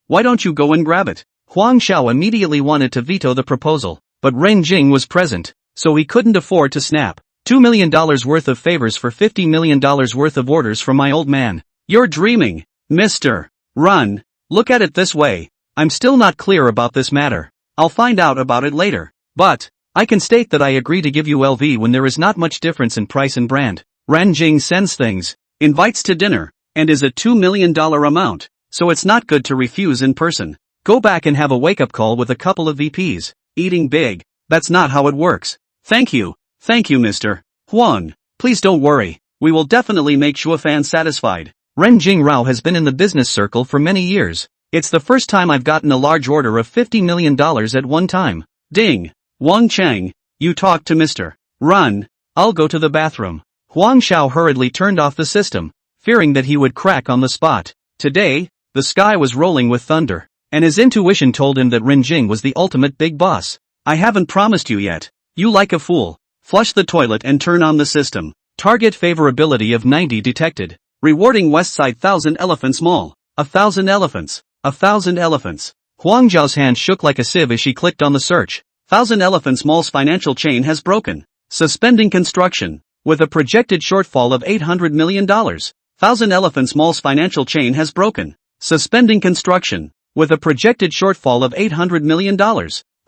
Why don't you go and grab it? Huang Xiao immediately wanted to veto the proposal, but Ren Jing was present, so he couldn't afford to snap. $2 million worth of favors for $50 million worth of orders from my old man. You're dreaming, Mr. Run. Look at it this way. I'm still not clear about this matter. I'll find out about it later. But I can state that I agree to give you LV when there is not much difference in price and brand. Ren Jing sends things, invites to dinner, and is a $2 million amount, so it's not good to refuse in person. Go back and have a wake-up call with a couple of VPs. Eating big. That's not how it works. Thank you, Mr. Huang. Please don't worry. We will definitely make Shuofan satisfied. Ren Jing Rao has been in the business circle for many years. It's the first time I've gotten a large order of $50 million at one time. Ding. Wang Cheng, you talk to Mr. Run. I'll go to the bathroom. Huang Xiao hurriedly turned off the system, fearing that he would crack on the spot. Today, the sky was rolling with thunder, and his intuition told him that Ren Jing was the ultimate big boss. I haven't promised you yet. You like a fool. Flush the toilet and turn on the system. Target favorability of 90 detected. Rewarding Westside 1000 Elephants Mall. 1,000 elephants. 1,000 elephants. Huang Zhao's hand shook like a sieve as she clicked on the search. 1,000 Elephants Mall's financial chain has broken. Suspending construction. With a projected shortfall of $800 million. 1,000 Elephants Mall's financial chain has broken. Suspending construction. With a projected shortfall of $800 million.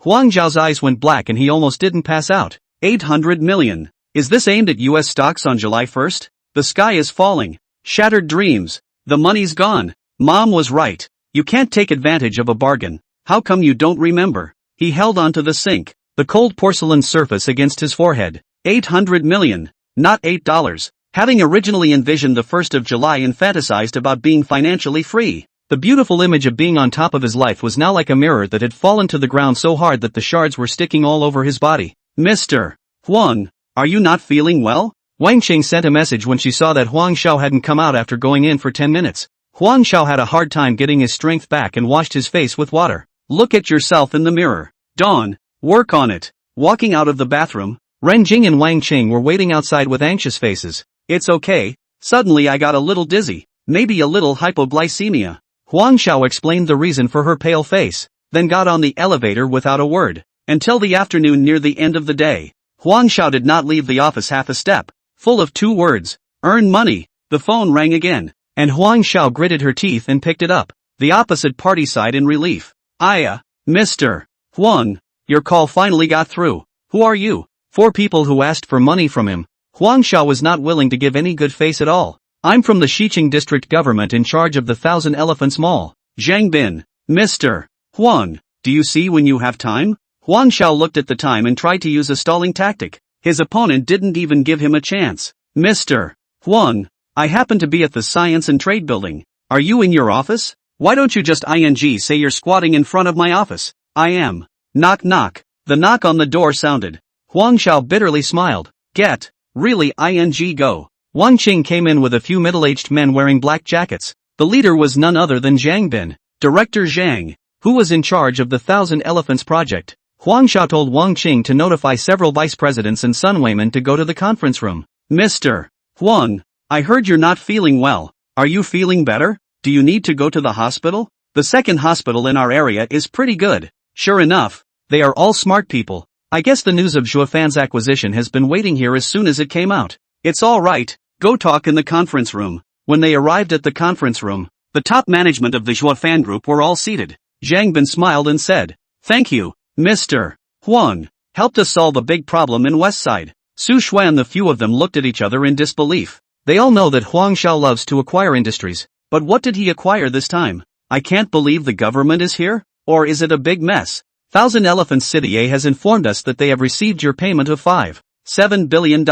Huang Zhao's eyes went black and he almost didn't pass out. 800 million. Is this aimed at US stocks on July 1st? The sky is falling. Shattered dreams. The money's gone. Mom was right. You can't take advantage of a bargain. How come you don't remember? He held onto the sink, the cold porcelain surface against his forehead. 800 million. Not $8. Having originally envisioned the 1st of July and fantasized about being financially free, the beautiful image of being on top of his life was now like a mirror that had fallen to the ground so hard that the shards were sticking all over his body. Mr. Huang, are you not feeling well? Wang Qing sent a message when she saw that Huang Xiao hadn't come out after going in for 10 minutes. Huang Xiao had a hard time getting his strength back and washed his face with water. Look at yourself in the mirror. Dawn, work on it. Walking out of the bathroom, Ren Jing and Wang Qing were waiting outside with anxious faces. It's okay. Suddenly I got a little dizzy. Maybe a little hypoglycemia. Huang Xiao explained the reason for her pale face, then got on the elevator without a word. Until the afternoon near the end of the day, Huang Xiao did not leave the office half a step, full of 2 words. Earn money. The phone rang again, and Huang Xiao gritted her teeth and picked it up. The opposite party sighed in relief. Mr. Huang, your call finally got through. Who are you? 4 people who asked for money from him. Huang Xiao was not willing to give any good face at all. I'm from the Xiqing district government in charge of the 1,000 Elephants Mall. Zhang Bin. Mr. Huang, do you see when you have time? Huang Xiao looked at the time and tried to use a stalling tactic. His opponent didn't even give him a chance. Mr. Huang, I happen to be at the Science and Trade Building. Are you in your office? Why don't you just say you're squatting in front of my office? I am. Knock knock. The knock on the door sounded. Huang Xiao bitterly smiled. Really go. Wang Qing came in with a few middle-aged men wearing black jackets. The leader was none other than Zhang Bin, Director Zhang, who was in charge of the 1,000 Elephants project. Huang Xiao told Wang Qing to notify several vice presidents and Sun Weiman to go to the conference room. Mr. Huang, I heard you're not feeling well. Are you feeling better? Do you need to go to the hospital? The second hospital in our area is pretty good. Sure enough, they are all smart people. I guess the news of Zhuofan's acquisition has been waiting here as soon as it came out. It's all right. Go talk in the conference room. When they arrived at the conference room, the top management of the Zhuofan group were all seated. Zhang Bin smiled and said, "Thank you, Mr. Huang. Helped us solve a big problem in Westside." Su Xuan, the few of them looked at each other in disbelief. They all know that Huang Xiao loves to acquire industries. But what did he acquire this time? I can't believe the government is here? Or is it a big mess? 1,000 Elephants City A has informed us that they have received your payment of $5.7 billion.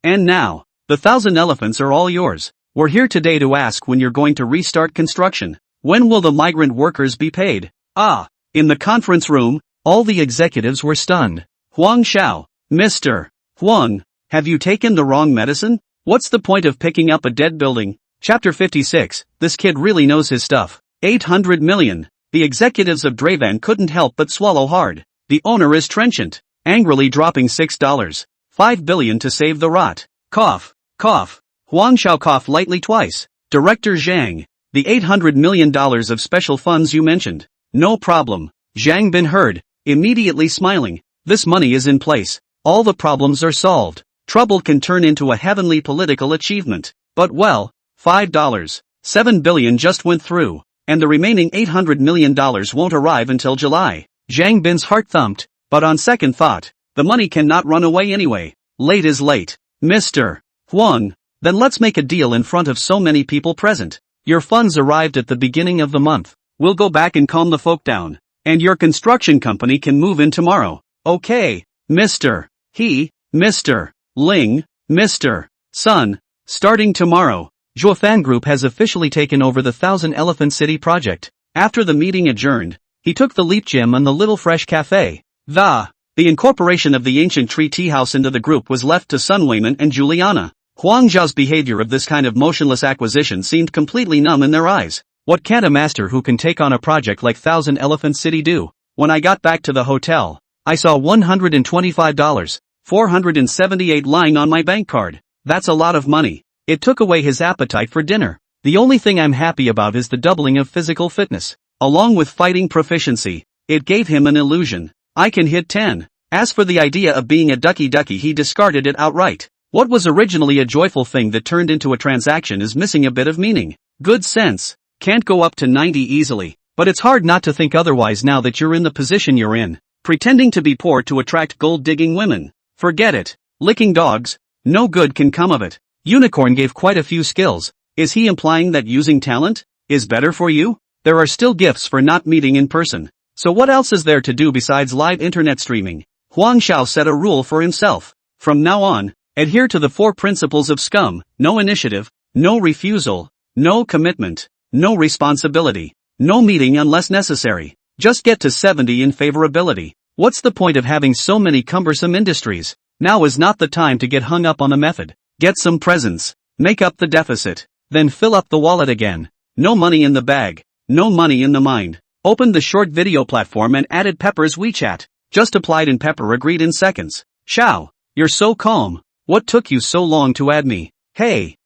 And now, the 1,000 elephants are all yours. We're here today to ask when you're going to restart construction. When will the migrant workers be paid? Ah. In the conference room, all the executives were stunned. Huang Xiao. Mr. Huang, have you taken the wrong medicine? What's the point of picking up a dead building? Chapter 56, this kid really knows his stuff. 800 million. The executives of Draven couldn't help but swallow hard. The owner is trenchant, angrily dropping $5 billion to save the rot. Cough, cough. Huang Xiao coughed lightly twice. Director Zhang, the $800 million of special funds you mentioned. No problem. Zhang Bin heard, immediately smiling. This money is in place. All the problems are solved. Trouble can turn into a heavenly political achievement. But well, $7 billion just went through, and the remaining $800 million won't arrive until July. Zhang Bin's heart thumped, but on second thought, the money cannot run away anyway. Late is late. Mr. Huang, then let's make a deal in front of so many people present. Your funds arrived at the beginning of the month. We'll go back and calm the folk down, and your construction company can move in tomorrow. Okay, Mr. He, Mr. Ling, Mr. Sun, starting tomorrow. Zhuofan Group has officially taken over the Thousand Elephant City project. After the meeting adjourned, he took the Leap Gym and the Little Fresh Cafe. The incorporation of the ancient tree tea house into the group was left to Sun Weiman and Juliana. Huang Zhao's behavior of this kind of motionless acquisition seemed completely numb in their eyes. What can't a master who can take on a project like Thousand Elephant City do? When I got back to the hotel, I saw $125, 478 lying on my bank card. That's a lot of money. It took away his appetite for dinner. The only thing I'm happy about is the doubling of physical fitness. Along with fighting proficiency, it gave him an illusion. I can hit 10. As for the idea of being a ducky, he discarded it outright. What was originally a joyful thing that turned into a transaction is missing a bit of meaning. Good sense. Can't go up to 90 easily, but it's hard not to think otherwise now that you're in the position you're in. Pretending to be poor to attract gold-digging women. Forget it. Licking dogs. No good can come of it. Unicorn gave quite a few skills. Is he implying that using talent is better for you? There are still gifts for not meeting in person. So what else is there to do besides live internet streaming? Huang Xiao set a rule for himself. From now on, adhere to the 4 principles of scum: no initiative, no refusal, no commitment, no responsibility, no meeting unless necessary. Just get to 70 in favorability. What's the point of having so many cumbersome industries? Now is not the time to get hung up on the method. Get some presents, make up the deficit, then fill up the wallet again. No money in the bag, no money in the mind. Opened the short video platform and added Pepper's WeChat. Just applied and Pepper agreed in seconds. Xiao, you're so calm. What took you so long to add me? Hey,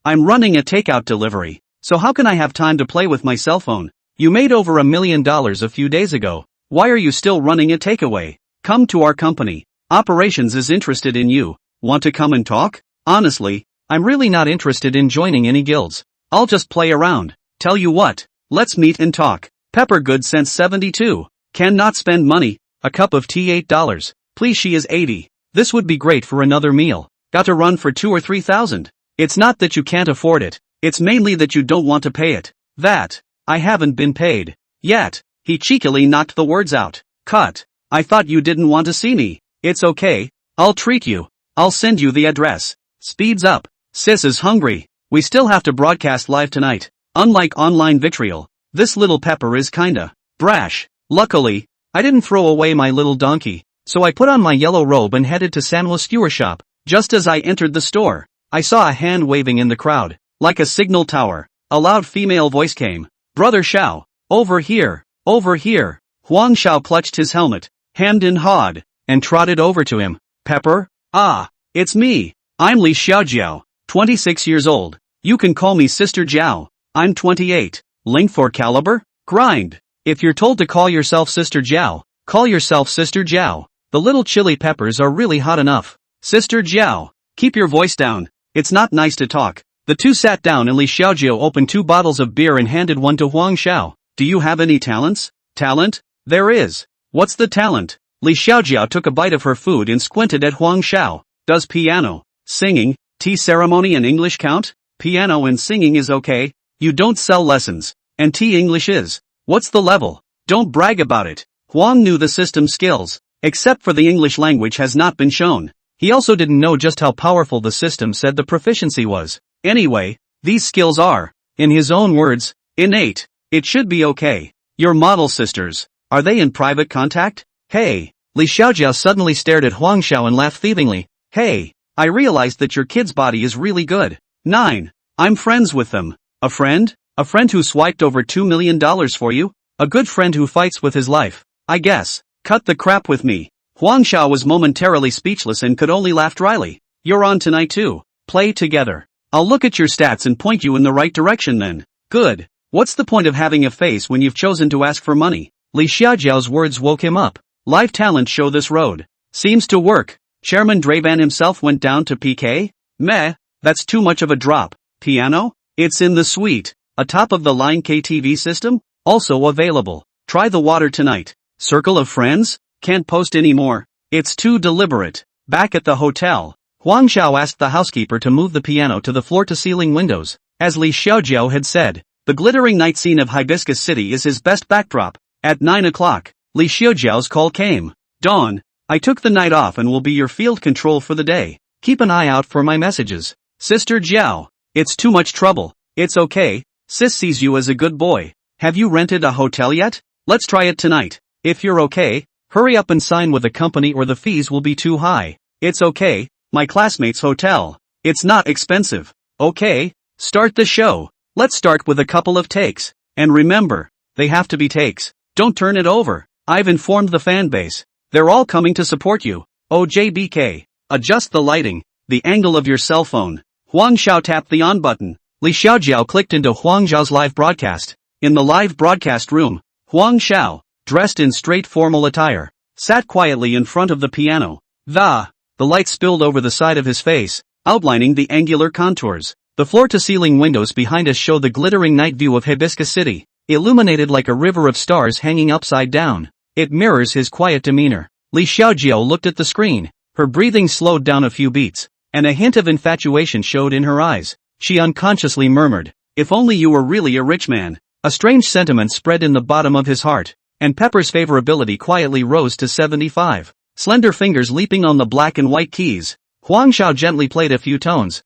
I'm running a takeout delivery, so how can I have time to play with my cell phone? You made over $1 million a few days ago. Why are you still running a takeaway? Come to our company. Operations is interested in you. Want to come and talk? Honestly, I'm really not interested in joining any guilds. I'll just play around. Tell you what, let's meet and talk. Pepper Good Sense 72. Cannot spend money. A cup of tea $8. Please, she is 80. This would be great for another meal. Got to run for 2 or 3,000. It's not that you can't afford it. It's mainly that you don't want to pay it. That. I haven't been paid. Yet. He cheekily knocked the words out. Cut. I thought you didn't want to see me. It's okay. I'll treat you. I'll send you the address. Speeds up. Sis is hungry. We still have to broadcast live tonight. Unlike online vitriol, this little Pepper is kinda brash. Luckily, I didn't throw away my little donkey, so I put on my yellow robe and headed to Samuel's skewer shop. Just as I entered the store, I saw a hand waving in the crowd, like a signal tower. A loud female voice came. Brother Xiao, over here, over here. Huang Xiao clutched his helmet, hemmed and hawed, and trotted over to him. Pepper? Ah, it's me. I'm Li Xiaojiao, 26 years old. You can call me Sister Jiao. I'm 28. Link for caliber? Grind. If you're told to call yourself Sister Jiao, call yourself Sister Jiao. The little chili peppers are really hot enough. Sister Jiao, keep your voice down. It's not nice to talk. The two sat down and Li Xiaojiao opened 2 bottles of beer and handed one to Huang Xiao. Do you have any talents? Talent? There is. What's the talent? Li Xiaojiao took a bite of her food and squinted at Huang Xiao. Does piano, singing, tea ceremony and English count? Piano and singing is okay. You don't sell lessons. And tea English is. What's the level? Don't brag about it. Huang knew the system's skills, except for the English language has not been shown. He also didn't know just how powerful the system said the proficiency was. Anyway, these skills are, in his own words, innate. It should be okay. Your model sisters. Are they in private contact? Hey. Li Xiaojiao suddenly stared at Huang Xiao and laughed thievingly. Hey. I realized that your kid's body is really good. 9. I'm friends with them. A friend? A friend who swiped over $2 million for you? A good friend who fights with his life. I guess. Cut the crap with me. Huang Xiao was momentarily speechless and could only laugh dryly. You're on tonight too. Play together. I'll look at your stats and point you in the right direction then. Good. What's the point of having a face when you've chosen to ask for money? Li Xiaojiao's words woke him up. Live talent show this road. Seems to work. Chairman Dravan himself went down to PK? Meh. That's too much of a drop. Piano? It's in the suite. A top-of-the-line KTV system? Also available. Try the water tonight. Circle of friends? Can't post anymore. It's too deliberate. Back at the hotel, Huang Xiao asked the housekeeper to move the piano to the floor-to-ceiling windows. As Li Xiaojiao had said, the glittering night scene of Hibiscus City is his best backdrop. At 9 o'clock, Li Xiaojiao's call came. Dawn, I took the night off and will be your field control for the day. Keep an eye out for my messages. Sister Jiao, it's too much trouble. It's okay. Sis sees you as a good boy. Have you rented a hotel yet? Let's try it tonight. If you're okay, hurry up and sign with a company or the fees will be too high. It's okay, my classmate's hotel. It's not expensive. Okay, start the show. Let's start with a couple of takes. And remember, they have to be takes. Don't turn it over. I've informed the fan base. They're all coming to support you. OJBK. Adjust the lighting, the angle of your cell phone. Huang Xiao tapped the on button. Li Xiaojiao clicked into Huang Xiao's live broadcast. In the live broadcast room, Huang Xiao, dressed in straight formal attire, sat quietly in front of the piano. The light spilled over the side of his face, outlining the angular contours. The floor-to-ceiling windows behind us show the glittering night view of Hibiscus City, illuminated like a river of stars hanging upside down. It mirrors his quiet demeanor. Li Xiaojiao looked at the screen. Her breathing slowed down a few beats, and a hint of infatuation showed in her eyes. She unconsciously murmured, if only you were really a rich man. A strange sentiment spread in the bottom of his heart, and Pepper's favorability quietly rose to 75. Slender fingers leaping on the black and white keys, Huang Xiao gently played a few tones.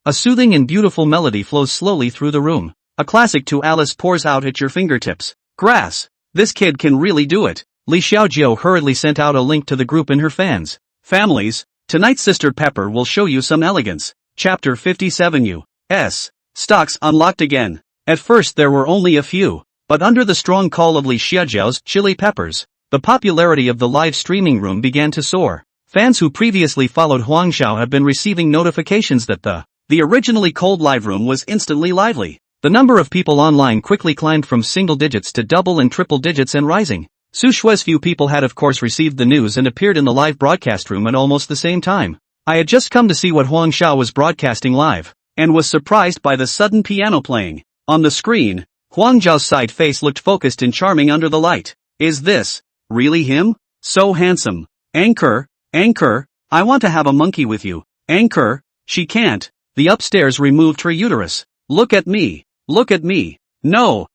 A soothing and beautiful melody flows slowly through the room. A classic to Alice pours out at your fingertips. Grass. This kid can really do it. Li Xiaojiao hurriedly sent out a link to the group in her families. Tonight Sister Pepper will show you some elegance. Chapter 57 U.S. Stocks unlocked again. At first there were only a few, but under the strong call of Li Xiaojiao's chili peppers, the popularity of the live streaming room began to soar. Fans who previously followed Huang Xiao have been receiving notifications that the originally cold live room was instantly lively. The number of people online quickly climbed from single digits to double and triple digits and rising. Su Shui's few people had of course received the news and appeared in the live broadcast room at almost the same time. I had just come to see what Huang Xiao was broadcasting live, and was surprised by the sudden piano playing. On the screen, Huang Xiao's side face looked focused and charming under the light. Is this really him? So handsome. Anchor, I want to have a monkey with you. Anchor, she can't. The upstairs removed her uterus. Look at me. No,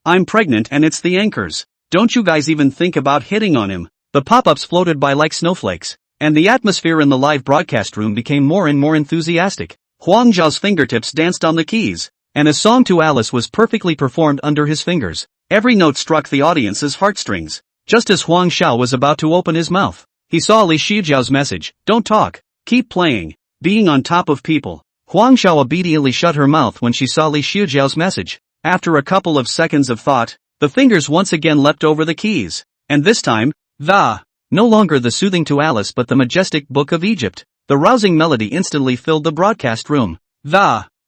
I'm pregnant and it's the anchors. Don't you guys even think about hitting on him? The pop-ups floated by like snowflakes, and the atmosphere in the live broadcast room became more and more enthusiastic. Huang Xiao's fingertips danced on the keys, and a song to Alice was perfectly performed under his fingers. Every note struck the audience's heartstrings. Just as Huang Xiao was about to open his mouth, he saw Li Xiaojiao's message, don't talk, keep playing, being on top of people. Huang Xiao obediently shut her mouth when she saw Li Xiaojiao's message. After a couple of seconds of thought, the fingers once again leapt over the keys, and this time, no longer the soothing to Alice but the majestic Book of Egypt. The rousing melody instantly filled the broadcast room.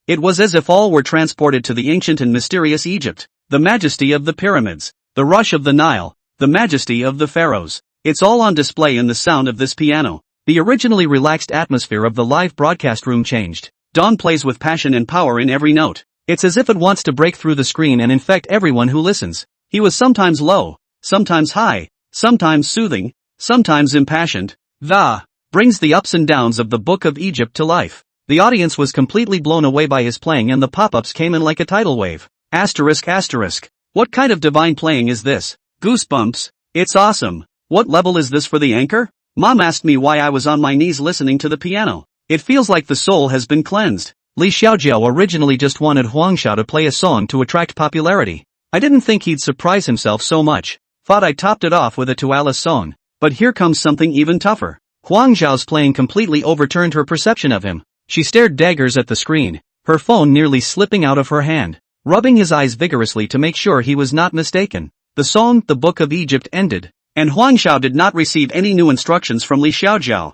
It was as if all were transported to the ancient and mysterious Egypt. The majesty of the pyramids, the rush of the Nile, the majesty of the pharaohs. It's all on display in the sound of this piano. The originally relaxed atmosphere of the live broadcast room changed. Dawn plays with passion and power in every note. It's as if it wants to break through the screen and infect everyone who listens. He was sometimes low, sometimes high, sometimes soothing, sometimes impassioned. Brings the ups and downs of the Book of Egypt to life. The audience was completely blown away by his playing and the pop-ups came in like a tidal wave. Asterisk. What kind of divine playing is this? Goosebumps. It's awesome. What level is this for the anchor? Mom asked me why I was on my knees listening to the piano. It feels like the soul has been cleansed. Li Xiaojiao originally just wanted Huang Xiao to play a song to attract popularity. I didn't think he'd surprise himself so much. Thought I topped it off with a To Alice song. But here comes something even tougher. Huang Xiao's playing completely overturned her perception of him. She stared daggers at the screen, her phone nearly slipping out of her hand, rubbing his eyes vigorously to make sure he was not mistaken. The song, The Book of Egypt, ended, and Huang Xiao did not receive any new instructions from Li Xiaojiao.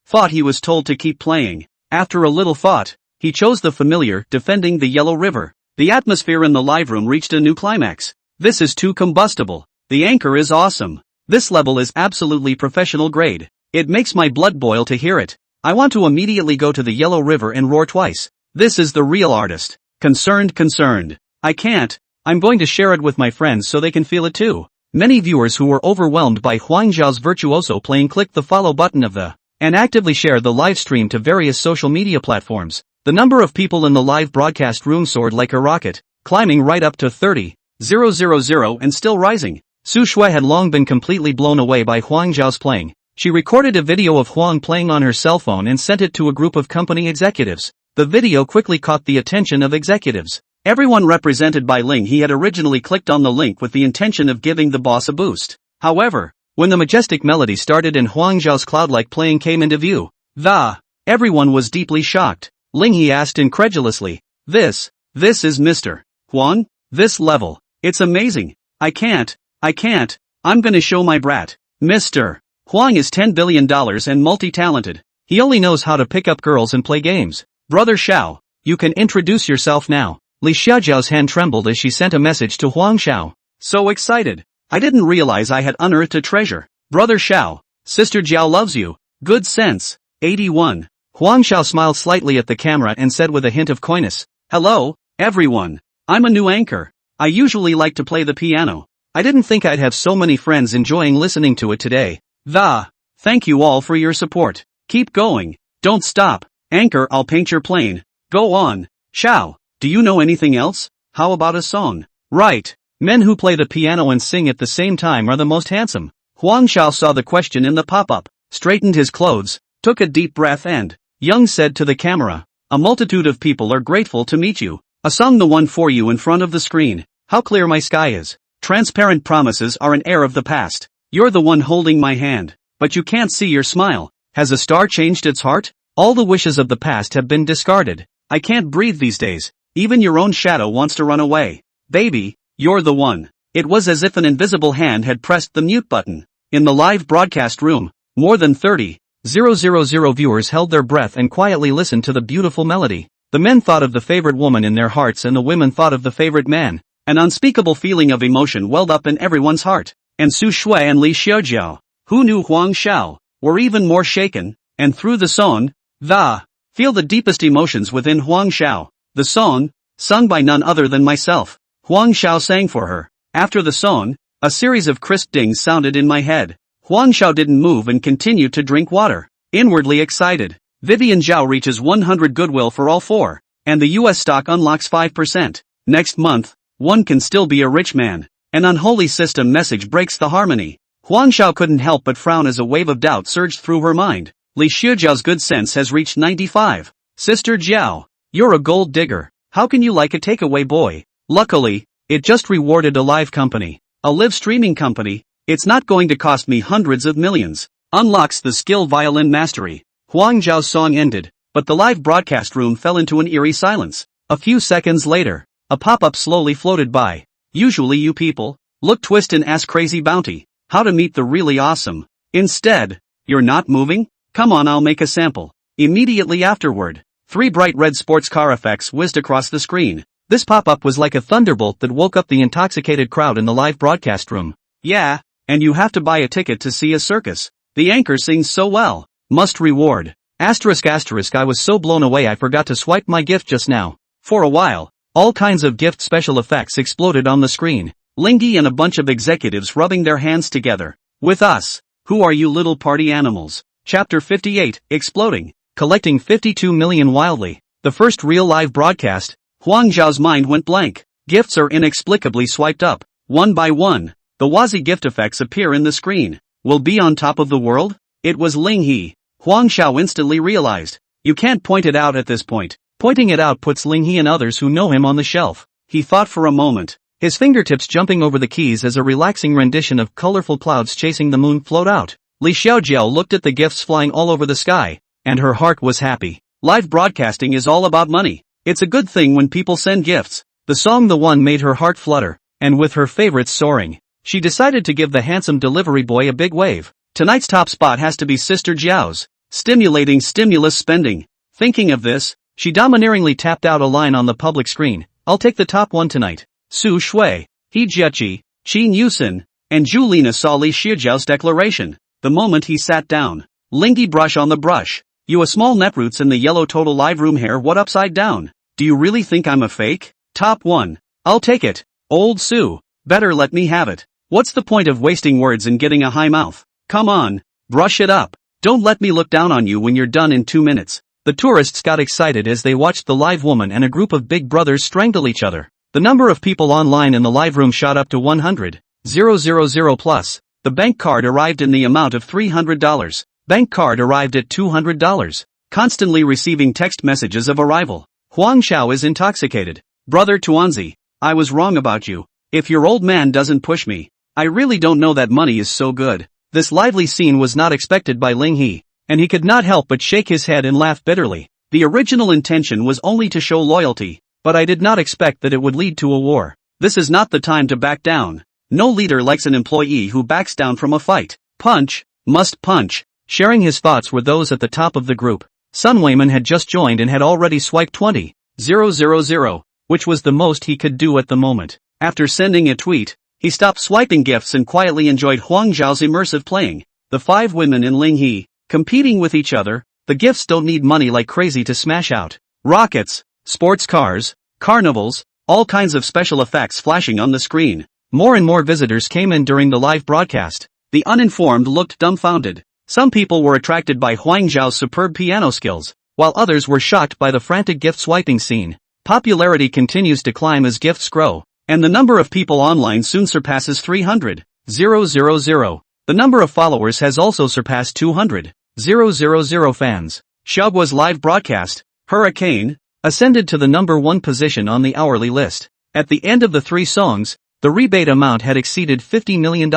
Thought he was told to keep playing. After a little thought, he chose the familiar, Defending the Yellow River. The atmosphere in the live room reached a new climax. This is too combustible. The anchor is awesome. This level is absolutely professional grade. It makes my blood boil to hear it. I want to immediately go to the Yellow River and roar twice. This is the real artist. Concerned. I can't. I'm going to share it with my friends so they can feel it too. Many viewers who were overwhelmed by Huang Xiao's virtuoso playing clicked the follow button of the and actively shared the live stream to various social media platforms. The number of people in the live broadcast room soared like a rocket, climbing right up to 30,000 and still rising. Su Shui had long been completely blown away by Huang Xiao's playing. She recorded a video of Huang playing on her cell phone and sent it to a group of company executives. The video quickly caught the attention of executives. Everyone represented by Ling He had originally clicked on the link with the intention of giving the boss a boost. However, when the majestic melody started and Huang Xiao's cloud-like playing came into view, everyone was deeply shocked. Ling He asked incredulously, This is Mr. Huang? This level. It's amazing. I can't. I'm gonna show my brat. Mr. Huang is $10 billion and multi-talented. He only knows how to pick up girls and play games. Brother Xiao, you can introduce yourself now. Li Xiaojiao's hand trembled as she sent a message to Huang Xiao. So excited. I didn't realize I had unearthed a treasure. Brother Xiao, Sister Jiao loves you. Good sense. 81. Huang Xiao smiled slightly at the camera and said with a hint of coyness, Hello, everyone. I'm a new anchor. I usually like to play the piano. I didn't think I'd have so many friends enjoying listening to it today. Thank you all for your support. Keep going. Don't stop. Anchor, I'll paint your plane. Go on. Xiao, do you know anything else? How about a song? Right. Men who play the piano and sing at the same time are the most handsome. Huang Xiao saw the question in the pop-up, straightened his clothes, took a deep breath and, Young said to the camera, A multitude of people are grateful to meet you. A song the one for you in front of the screen. How clear my sky is. Transparent promises are an air of the past. You're the one holding my hand, but you can't see your smile. Has a star changed its heart? All the wishes of the past have been discarded. I can't breathe these days. Even your own shadow wants to run away. Baby, you're the one. It was as if an invisible hand had pressed the mute button. In the live broadcast room, more than 30,000 viewers held their breath and quietly listened to the beautiful melody. The men thought of the favorite woman in their hearts and the women thought of the favorite man. An unspeakable feeling of emotion welled up in everyone's heart. And Su Shui and Li Xiaojiao, who knew Huang Xiao, were even more shaken, and through the song, feel the deepest emotions within Huang Xiao. The song, sung by none other than myself. Huang Xiao sang for her. After the song, a series of crisp dings sounded in my head. Huang Xiao didn't move and continued to drink water, inwardly excited. Vivian Zhao reaches 100 goodwill for all four, and the US stock unlocks 5%. Next month, one can still be a rich man. An unholy system message breaks the harmony. Huang Xiao couldn't help but frown as a wave of doubt surged through her mind. Li Xiaojiao's good sense has reached 95. Sister Jiao, you're a gold digger. How can you like a takeaway boy? Luckily, it just rewarded a live company. A live streaming company. It's not going to cost me hundreds of millions. Unlocks the skill violin mastery. Huang Zhao's song ended, but the live broadcast room fell into an eerie silence. A few seconds later, a pop-up slowly floated by. Usually you people, look twist and ask crazy bounty, how to meet the really awesome. Instead, you're not moving? Come on, I'll make a sample. Immediately afterward, 3 bright red sports car effects whizzed across the screen. This pop-up was like a thunderbolt that woke up the intoxicated crowd in the live broadcast room. Yeah, and you have to buy a ticket to see a circus. The anchor sings so well. Must reward. ****, I was so blown away I forgot to swipe my gift just now. For a while, all kinds of gift special effects exploded on the screen. Lingyi and a bunch of executives rubbing their hands together. With us. Who are you little party animals? Chapter 58, Exploding. Collecting 52 million wildly. The first real live broadcast. Huang Zhao's mind went blank. Gifts are inexplicably swiped up. One by one. The Wazi gift effects appear in the screen. Will be on top of the world? It was Ling He. Huang Xiao instantly realized. You can't point it out at this point. Pointing it out puts Ling He and others who know him on the shelf. He thought for a moment, his fingertips jumping over the keys as a relaxing rendition of colorful clouds chasing the moon flowed out. Li Xiaojiao looked at the gifts flying all over the sky, and her heart was happy. Live broadcasting is all about money. It's a good thing when people send gifts. The song The One made her heart flutter, and with her favorites soaring, she decided to give the handsome delivery boy a big wave. Tonight's top spot has to be Sister Jiao's. Stimulating stimulus spending. Thinking of this, she domineeringly tapped out a line on the public screen. I'll take the top one tonight. Su Shui, He Jieqi, Qin Yusin, and Julina saw Li Xiaojiao's declaration. The moment he sat down. Lingy brush on the brush. You a small neproots in the yellow total live room hair, what upside down? Do you really think I'm a fake? Top one. I'll take it. Old Sue. Better let me have it. What's the point of wasting words and getting a high mouth? Come on. Brush it up. Don't let me look down on you when you're done in 2 minutes. The tourists got excited as they watched the live woman and a group of big brothers strangle each other. The number of people online in the live room shot up to 100,000 plus. The bank card arrived in the amount of $300. Bank card arrived at $200. Constantly receiving text messages of arrival. Huang Xiao is intoxicated. Brother Tuanzi, I was wrong about you. If your old man doesn't push me, I really don't know that money is so good. This lively scene was not expected by Ling He, and he could not help but shake his head and laugh bitterly. The original intention was only to show loyalty, but I did not expect that it would lead to a war. This is not the time to back down. No leader likes an employee who backs down from a fight. Punch, must punch. Sharing his thoughts were those at the top of the group. Sun Weiman had just joined and had already swiped 20,000, which was the most he could do at the moment. After sending a tweet, he stopped swiping gifts and quietly enjoyed Huang Zhao's immersive playing. The 5 women in Ling He, competing with each other. The gifts don't need money like crazy to smash out. Rockets, sports cars, carnivals, all kinds of special effects flashing on the screen. More and more visitors came in during the live broadcast. The uninformed looked dumbfounded. Some people were attracted by Huang Zhao's superb piano skills, while others were shocked by the frantic gift swiping scene. Popularity continues to climb as gifts grow, and the number of people online soon surpasses 300,000. The number of followers has also surpassed 200,000 fans. Xiaoguo's live broadcast, Hurricane, ascended to the number 1 position on the hourly list. At the end of the 3 songs, the rebate amount had exceeded $50 million.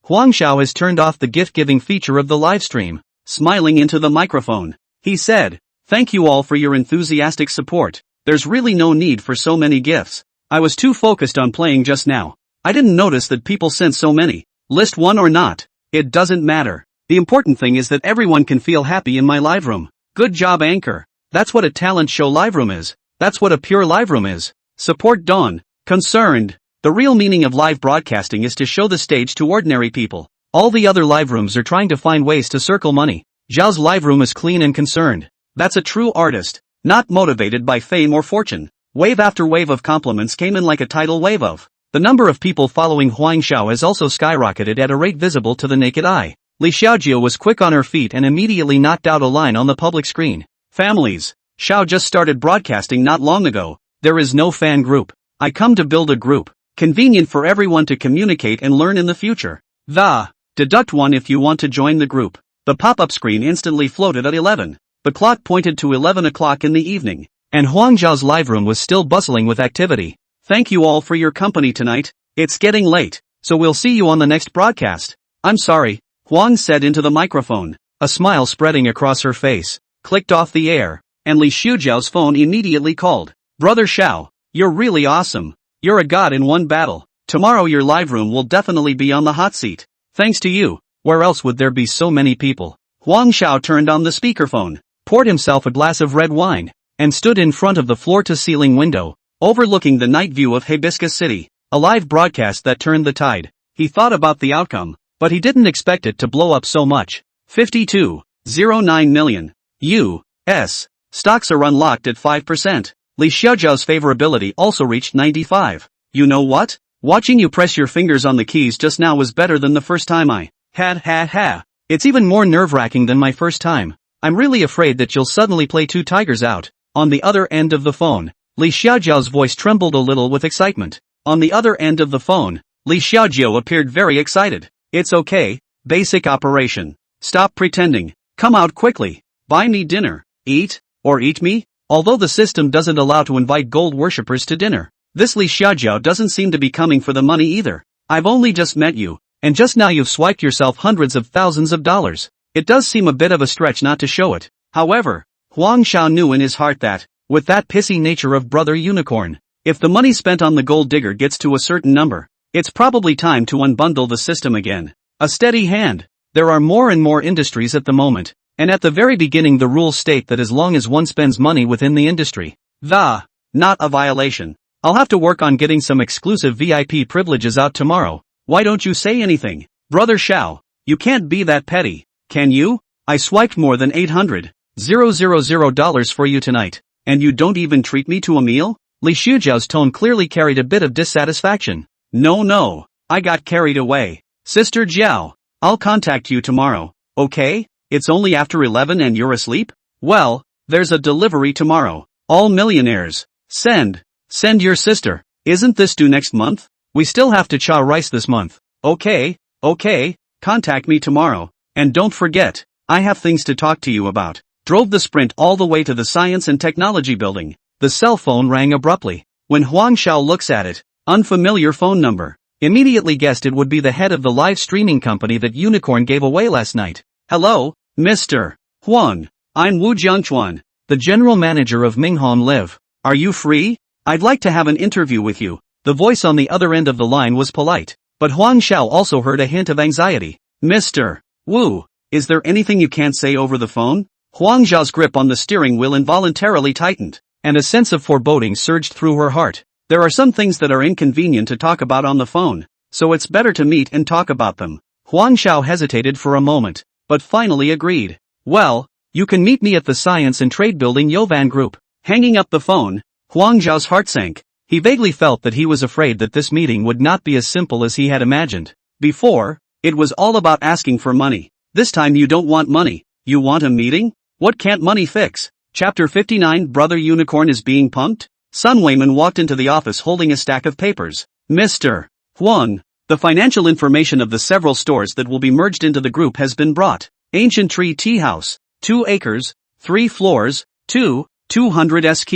Huang Xiao has turned off the gift-giving feature of the livestream. Smiling into the microphone, he said, "Thank you all for your enthusiastic support. There's really no need for so many gifts. I was too focused on playing just now. I didn't notice that people sent so many. List 1 or not, it doesn't matter. The important thing is that everyone can feel happy in my live room. Good job, anchor. That's what a talent show live room is. That's what a pure live room is. Support Dawn." Concerned. The real meaning of live broadcasting is to show the stage to ordinary people. All the other live rooms are trying to find ways to circle money. Zhao's live room is clean and concerned. That's a true artist, not motivated by fame or fortune. Wave after wave of compliments came in like a tidal wave of. The number of people following Huang Xiao has also skyrocketed at a rate visible to the naked eye. Li Xiaojia was quick on her feet and immediately knocked out a line on the public screen. Families. Xiao just started broadcasting not long ago. There is no fan group. I come to build a group. Convenient for everyone to communicate and learn in the future. Deduct 1 if you want to join the group. The pop-up screen instantly floated at 11. The clock pointed to 11 o'clock in the evening, and Huang Zhao's live room was still bustling with activity. Thank you all for your company tonight. It's getting late, so we'll see you on the next broadcast. I'm sorry, Huang said into the microphone. A smile spreading across her face, clicked off the air, and Li Xiujiao's phone immediately called. Brother Xiao, you're really awesome. You're a god in one battle. Tomorrow your live room will definitely be on the hot seat. Thanks to you. Where else would there be so many people? Huang Xiao turned on the speakerphone, poured himself a glass of red wine, and stood in front of the floor-to-ceiling window, overlooking the night view of Hibiscus City. A live broadcast that turned the tide. He thought about the outcome, but he didn't expect it to blow up so much. 52.09 million U.S. stocks are unlocked at 5%. Li Xiaojiao's favorability also reached 95. You know what? Watching you press your fingers on the keys just now was better than the first time I had. It's even more nerve-wracking than my first time. I'm really afraid that you'll suddenly play 2 tigers out. On the other end of the phone, Li Xiaojiao's voice trembled a little with excitement. On the other end of the phone, Li Xiaojiao appeared very excited. It's okay, basic operation. Stop pretending. Come out quickly. Buy me dinner. Eat, or eat me? Although the system doesn't allow to invite gold worshippers to dinner, this Li Xiaojiao doesn't seem to be coming for the money either. I've only just met you, and just now you've swiped yourself hundreds of thousands of dollars. It does seem a bit of a stretch not to show it. However, Huang Xiao knew in his heart that, with that pissy nature of Brother Unicorn, if the money spent on the gold digger gets to a certain number, it's probably time to unbundle the system again. A steady hand. There are more and more industries at the moment, and at the very beginning the rules state that as long as one spends money within the industry, not a violation. I'll have to work on getting some exclusive VIP privileges out tomorrow. Why don't you say anything? Brother Xiao, you can't be that petty, can you? I swiped more than $800,000 for you tonight, and you don't even treat me to a meal? Li Xiaojiao's tone clearly carried a bit of dissatisfaction. No, I got carried away. Sister Jiao, I'll contact you tomorrow, okay? It's only after 11 and you're asleep? Well, there's a delivery tomorrow. All millionaires. Send your sister. Isn't this due next month? We still have to chow rice this month. Okay, contact me tomorrow. And don't forget, I have things to talk to you about. Drove the sprint all the way to the Science and Technology building. The cell phone rang abruptly. When Huang Xiao looks at it, unfamiliar phone number. Immediately guessed it would be the head of the live streaming company that Unicorn gave away last night. Hello, Mr. Huang. I'm Wu Jiangchuan, the general manager of Minghong Live. Are you free? I'd like to have an interview with you. The voice on the other end of the line was polite, but Huang Xiao also heard a hint of anxiety. Mr. Wu, is there anything you can't say over the phone? Huang Xiao's grip on the steering wheel involuntarily tightened, and a sense of foreboding surged through her heart. There are some things that are inconvenient to talk about on the phone, so it's better to meet and talk about them. Huang Xiao hesitated for a moment, but finally agreed. Well, you can meet me at the Science and Trade Building Yovan Group. Hanging up the phone, Huang Xiao's heart sank. He vaguely felt that he was afraid that this meeting would not be as simple as he had imagined. Before, it was all about asking for money. This time you don't want money, you want a meeting? What can't money fix? Chapter 59 Brother Unicorn is being punked? Sun Weiman walked into the office holding a stack of papers. Mr. Huang, the financial information of the several stores that will be merged into the group has been brought. Ancient Tree Tea House, 2 acres, 3 floors, 200 SQ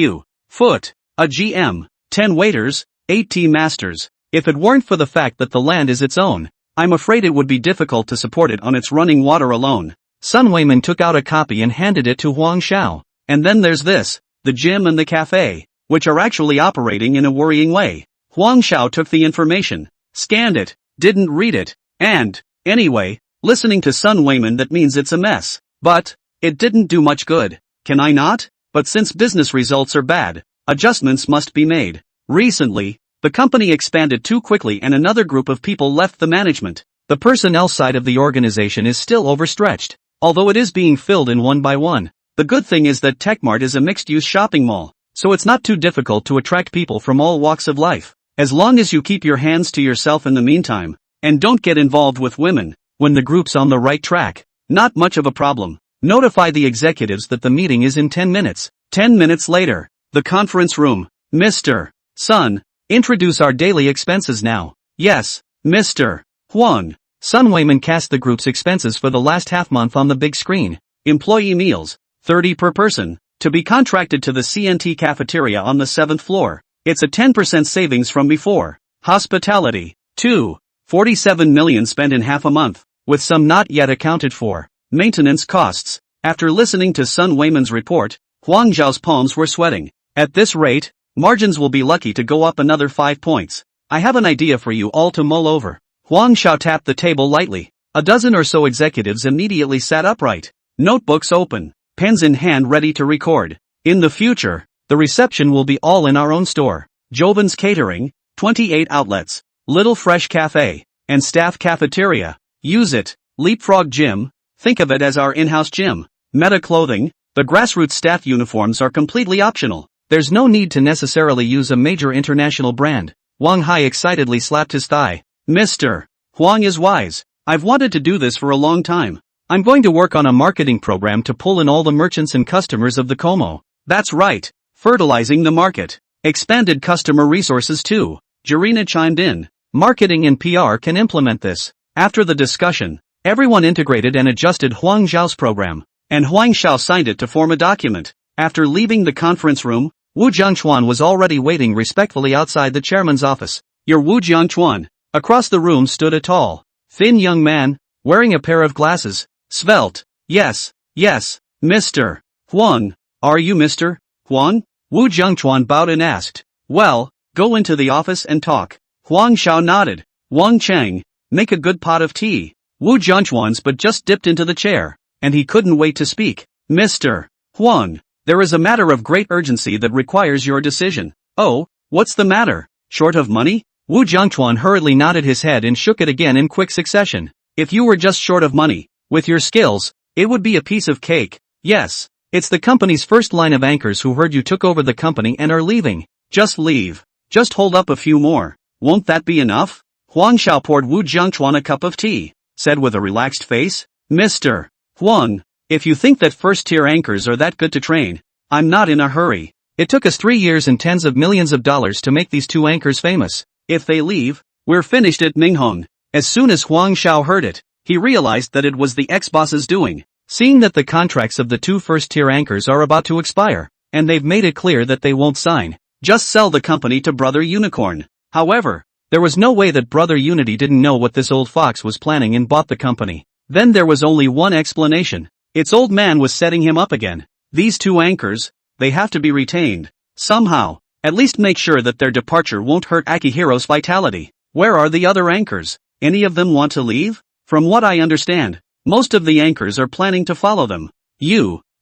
foot, a GM, 10 waiters, 8 tea masters. If it weren't for the fact that the land is its own, I'm afraid it would be difficult to support it on its running water alone. Sun Weiman took out a copy and handed it to Huang Xiao. And then there's this, the gym and the cafe, which are actually operating in a worrying way. Huang Xiao took the information, scanned it, didn't read it, and, anyway, listening to Sun Weiman that means it's a mess. But, it didn't do much good. Can I not? But since business results are bad, adjustments must be made. Recently, the company expanded too quickly and another group of people left the management. The personnel side of the organization is still overstretched, although it is being filled in one by one. The good thing is that TechMart is a mixed-use shopping mall, so it's not too difficult to attract people from all walks of life, as long as you keep your hands to yourself in the meantime, and don't get involved with women. When the group's on the right track, not much of a problem. Notify the executives that the meeting is in 10 minutes. 10 minutes later, the conference room. Mr. Sun, introduce our daily expenses now. Yes, Mr. Huang. Sun Weiman cast the group's expenses for the last half month on the big screen. Employee meals, 30 per person, to be contracted to the CNT cafeteria on the 7th floor. It's a 10% savings from before. Hospitality, 47 million spent in half a month, with some not yet accounted for. Maintenance costs. After listening to Sun Weiman's report, Huang Xiao's palms were sweating. At this rate, margins will be lucky to go up another 5 points. I have an idea for you all to mull over. Huang Xiao tapped the table lightly. A dozen or so executives immediately sat upright. Notebooks open, pens in hand ready to record. In the future, the reception will be all in our own store. Jovan's Catering, 28 outlets, Little Fresh Cafe, and Staff Cafeteria. Use it. Leapfrog Gym, think of it as our in-house gym. Meta Clothing, the grassroots staff uniforms are completely optional. There's no need to necessarily use a major international brand. Wang Hai excitedly slapped his thigh. Mr. Huang is wise. I've wanted to do this for a long time. I'm going to work on a marketing program to pull in all the merchants and customers of the Como. That's right. Fertilizing the market. Expanded customer resources too. Jarina chimed in. Marketing and PR can implement this. After the discussion, everyone integrated and adjusted Huang Xiao's program, and Huang Xiao signed it to form a document. After leaving the conference room, Wu Jiangchuan was already waiting respectfully outside the chairman's office. "You're Wu Jiangchuan." Across the room stood a tall, thin young man, wearing a pair of glasses, svelte. "Yes, Mr. Huang. Are you Mr. Huang?" Wu Jiangchuan bowed and asked. "Well, go into the office and talk." Huang Xiao nodded. "Wang Cheng, make a good pot of tea." Wu Jiangchuan's but just dipped into the chair, and he couldn't wait to speak. "Mr. Huang, there is a matter of great urgency that requires your decision." "Oh, what's the matter? Short of money?" Wu Jiangchuan hurriedly nodded his head and shook it again in quick succession. "If you were just short of money, with your skills, it would be a piece of cake. Yes, it's the company's first line of anchors who heard you took over the company and are leaving. Just leave. Just hold up a few more. Won't that be enough?" Huang Xiao poured Wu Jiangchuan a cup of tea, said with a relaxed face. "Mr. Huang, if you think that first-tier anchors are that good to train, I'm not in a hurry. It took us 3 years and tens of millions of dollars to make these 2 anchors famous. If they leave, we're finished at Minghong." As soon as Huang Xiao heard it, he realized that it was the ex-boss's doing. Seeing that the contracts of the 2 first-tier anchors are about to expire, and they've made it clear that they won't sign, just sell the company to Brother Unicorn. However, there was no way that Brother Unity didn't know what this old fox was planning and bought the company. Then there was only one explanation. Its old man was setting him up again. These 2 anchors, they have to be retained. Somehow, at least make sure that their departure won't hurt Akihiro's vitality. Where are the other anchors? Any of them want to leave? From what I understand, most of the anchors are planning to follow them.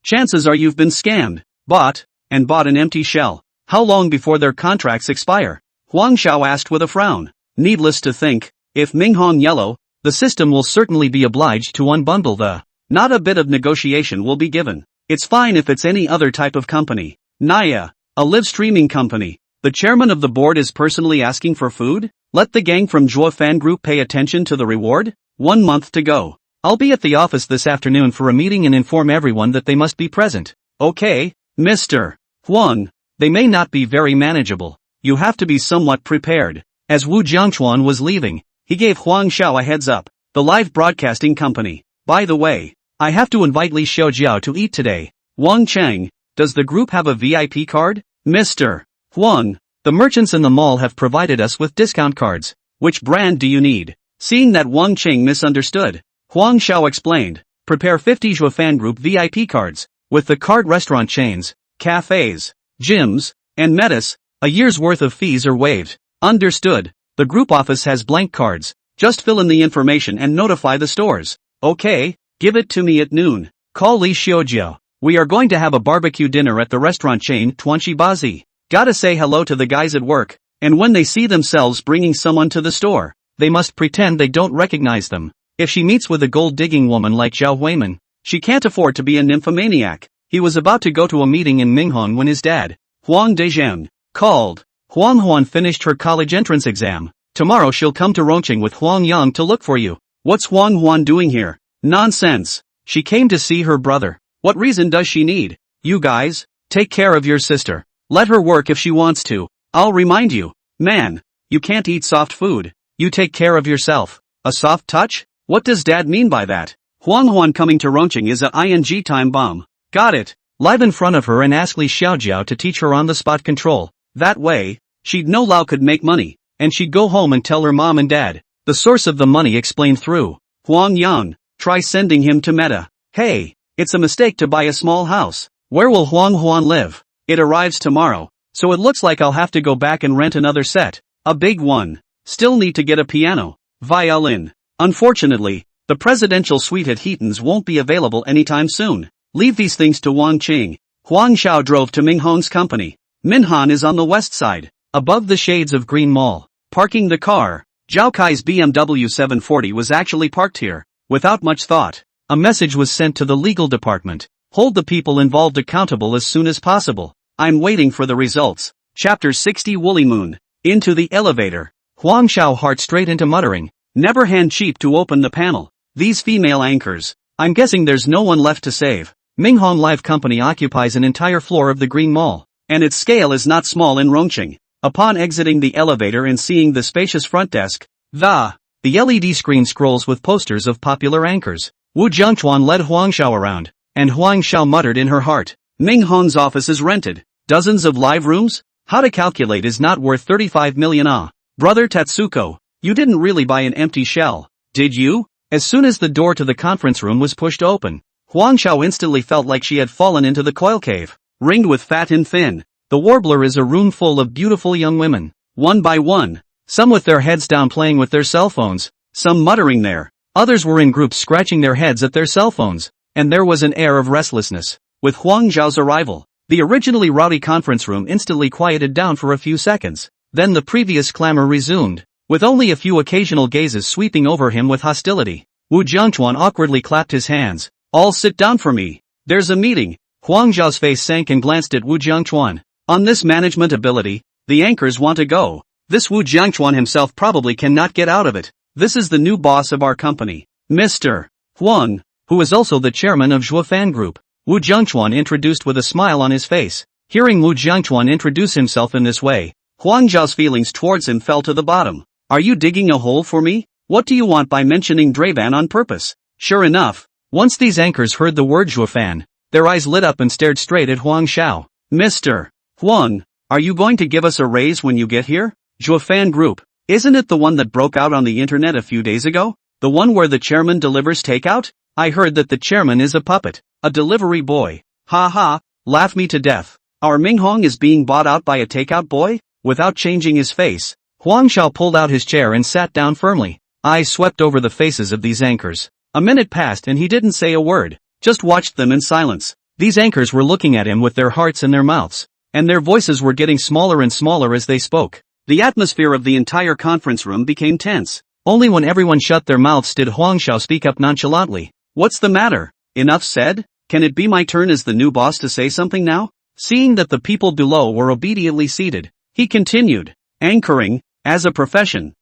Chances are you've been scammed, bought an empty shell. How long before their contracts expire? Huang Xiao asked with a frown. Needless to think, if Minghong yellow, the system will certainly be obliged to unbundle the. Not a bit of negotiation will be given. It's fine if it's any other type of company. Naya, a live streaming company. The chairman of the board is personally asking for food? Let the gang from Zhuo Fan Group pay attention to the reward? 1 month to go. I'll be at the office this afternoon for a meeting and inform everyone that they must be present. Okay, Mr. Huang. They may not be very manageable. You have to be somewhat prepared. As Wu Jiangchuan was leaving, he gave Huang Xiao a heads up. The live broadcasting company. By the way, I have to invite Li Xiaojiao to eat today. Wang Cheng, does the group have a VIP card? Mr. Huang, the merchants in the mall have provided us with discount cards. Which brand do you need? Seeing that Wang Cheng misunderstood, Huang Xiao explained. Prepare 50 Zhuofan Group VIP cards, with the card restaurant chains, cafes, gyms, and metas. A year's worth of fees are waived. Understood. The group office has blank cards. Just fill in the information and notify the stores. Okay, give it to me at noon. Call Li Xiaojiao. We are going to have a barbecue dinner at the restaurant chain Tuanchi Bazi. Gotta say hello to the guys at work, and when they see themselves bringing someone to the store, they must pretend they don't recognize them. If she meets with a gold-digging woman like Zhao Huimin, she can't afford to be a nymphomaniac. He was about to go to a meeting in Minghong when his dad, Huang Dezheng, called. Huang Huan finished her college entrance exam. Tomorrow she'll come to Rongqing with Huang Yang to look for you. What's Huang Huan doing here? Nonsense. She came to see her brother. What reason does she need? You guys, take care of your sister. Let her work if she wants to. I'll remind you. Man, you can't eat soft food. You take care of yourself. A soft touch? What does dad mean by that? Huang Huan coming to Rongqing is a ing time bomb. Got it. Live in front of her and ask Li Xiaojiao to teach her on-the-spot control. That way, she'd know Lao could make money, and she'd go home and tell her mom and dad. The source of the money explained through Huang Yang. Try sending him to Meta. Hey, it's a mistake to buy a small house. Where will Huang Huan live? It arrives tomorrow, so it looks like I'll have to go back and rent another set. A big one. Still need to get a piano, violin. Unfortunately, the presidential suite at Heaton's won't be available anytime soon. Leave these things to Wang Qing. Huang Xiao drove to Minghong's company. Minhan is on the west side, above the shades of Green Mall. Parking the car, Zhao Kai's BMW 740 was actually parked here. Without much thought, a message was sent to the legal department. Hold the people involved accountable as soon as possible. I'm waiting for the results. Chapter 60 Woolly Moon. Into the elevator. Huang Xiao heart straight into muttering. Never hand cheap to open the panel. These female anchors. I'm guessing there's no one left to save. Minghong Live Company occupies an entire floor of the Green Mall, and its scale is not small in Rongqing. Upon exiting the elevator and seeing the spacious front desk, the LED screen scrolls with posters of popular anchors. Wu Jiangchuan led Huang Xiao around, and Huang Xiao muttered in her heart, Ming Hong's office is rented. Dozens of live rooms? How to calculate is not worth 35 million ah. Brother Tatsuko, you didn't really buy an empty shell, did you? As soon as the door to the conference room was pushed open, Huang Xiao instantly felt like she had fallen into the coil cave, ringed with fat and thin. The Warbler is a room full of beautiful young women, one by one, some with their heads down playing with their cell phones, some muttering there, others were in groups scratching their heads at their cell phones, and there was an air of restlessness. With Huang Xiao's arrival, the originally rowdy conference room instantly quieted down for a few seconds, then the previous clamor resumed, with only a few occasional gazes sweeping over him with hostility. Wu Jiangchuan awkwardly clapped his hands. All sit down for me. There's a meeting. Huang Zhao's face sank and glanced at Wu Jiangchuan. On this management ability, the anchors want to go. This Wu Jiangchuan himself probably cannot get out of it. This is the new boss of our company, Mr. Huang, who is also the chairman of Zhuofan Group. Wu Jiangchuan introduced with a smile on his face. Hearing Wu Jiangchuan introduce himself in this way, Huang Zhao's feelings towards him fell to the bottom. Are you digging a hole for me? What do you want by mentioning Draban on purpose? Sure enough, once these anchors heard the word Zhuofan, their eyes lit up and stared straight at Huang Xiao. Mr. Huang, are you going to give us a raise when you get here? Zhuofan Group, isn't it the one that broke out on the internet a few days ago? The one where the chairman delivers takeout? I heard that the chairman is a puppet, a delivery boy. Ha ha, laugh me to death. Our Minghong is being bought out by a takeout boy? Without changing his face, Huang Xiao pulled out his chair and sat down firmly. Eyes swept over the faces of these anchors. A minute passed and he didn't say a word, just watched them in silence. These anchors were looking at him with their hearts in their mouths, and their voices were getting smaller and smaller as they spoke. The atmosphere of the entire conference room became tense. Only when everyone shut their mouths did Huang Xiao speak up nonchalantly. What's the matter? Enough said? Can it be my turn as the new boss to say something now? Seeing that the people below were obediently seated, he continued. Anchoring, as a profession,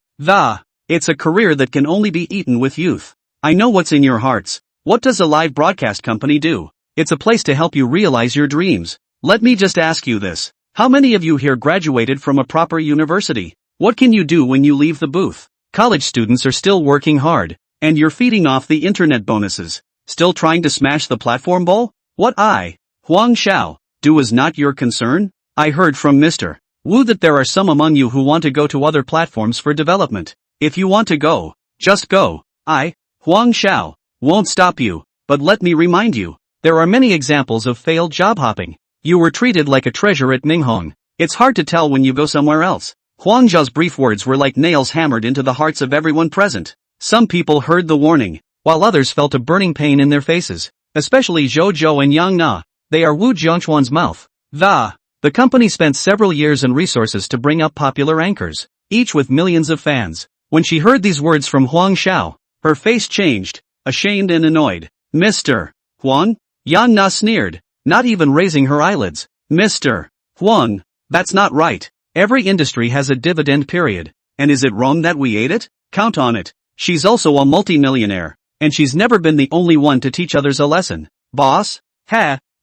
it's a career that can only be eaten with youth. I know what's in your hearts. What does a live broadcast company do? It's a place to help you realize your dreams. Let me just ask you this. How many of you here graduated from a proper university? What can you do when you leave the booth? College students are still working hard, and you're feeding off the internet bonuses. Still trying to smash the platform bowl? What Huang Xiao, do is not your concern? I heard from Mr. Wu that there are some among you who want to go to other platforms for development. If you want to go, just go. Huang Xiao, won't stop you, but let me remind you, there are many examples of failed job hopping. You were treated like a treasure at Minghong. It's hard to tell when you go somewhere else. Huang Zhao's brief words were like nails hammered into the hearts of everyone present. Some people heard the warning, while others felt a burning pain in their faces, especially Zhou Zhou and Yang Na. They are Wu Jiangchuan's mouth. The company spent several years and resources to bring up popular anchors, each with millions of fans. When she heard these words from Huang Xiao, her face changed, ashamed and annoyed. Mr. Huang? Yang Na sneered, not even raising her eyelids. Mr. Huang, that's not right. Every industry has a dividend period, and is it wrong that we ate it? Count on it. She's also a multimillionaire, and she's never been the only one to teach others a lesson. Boss?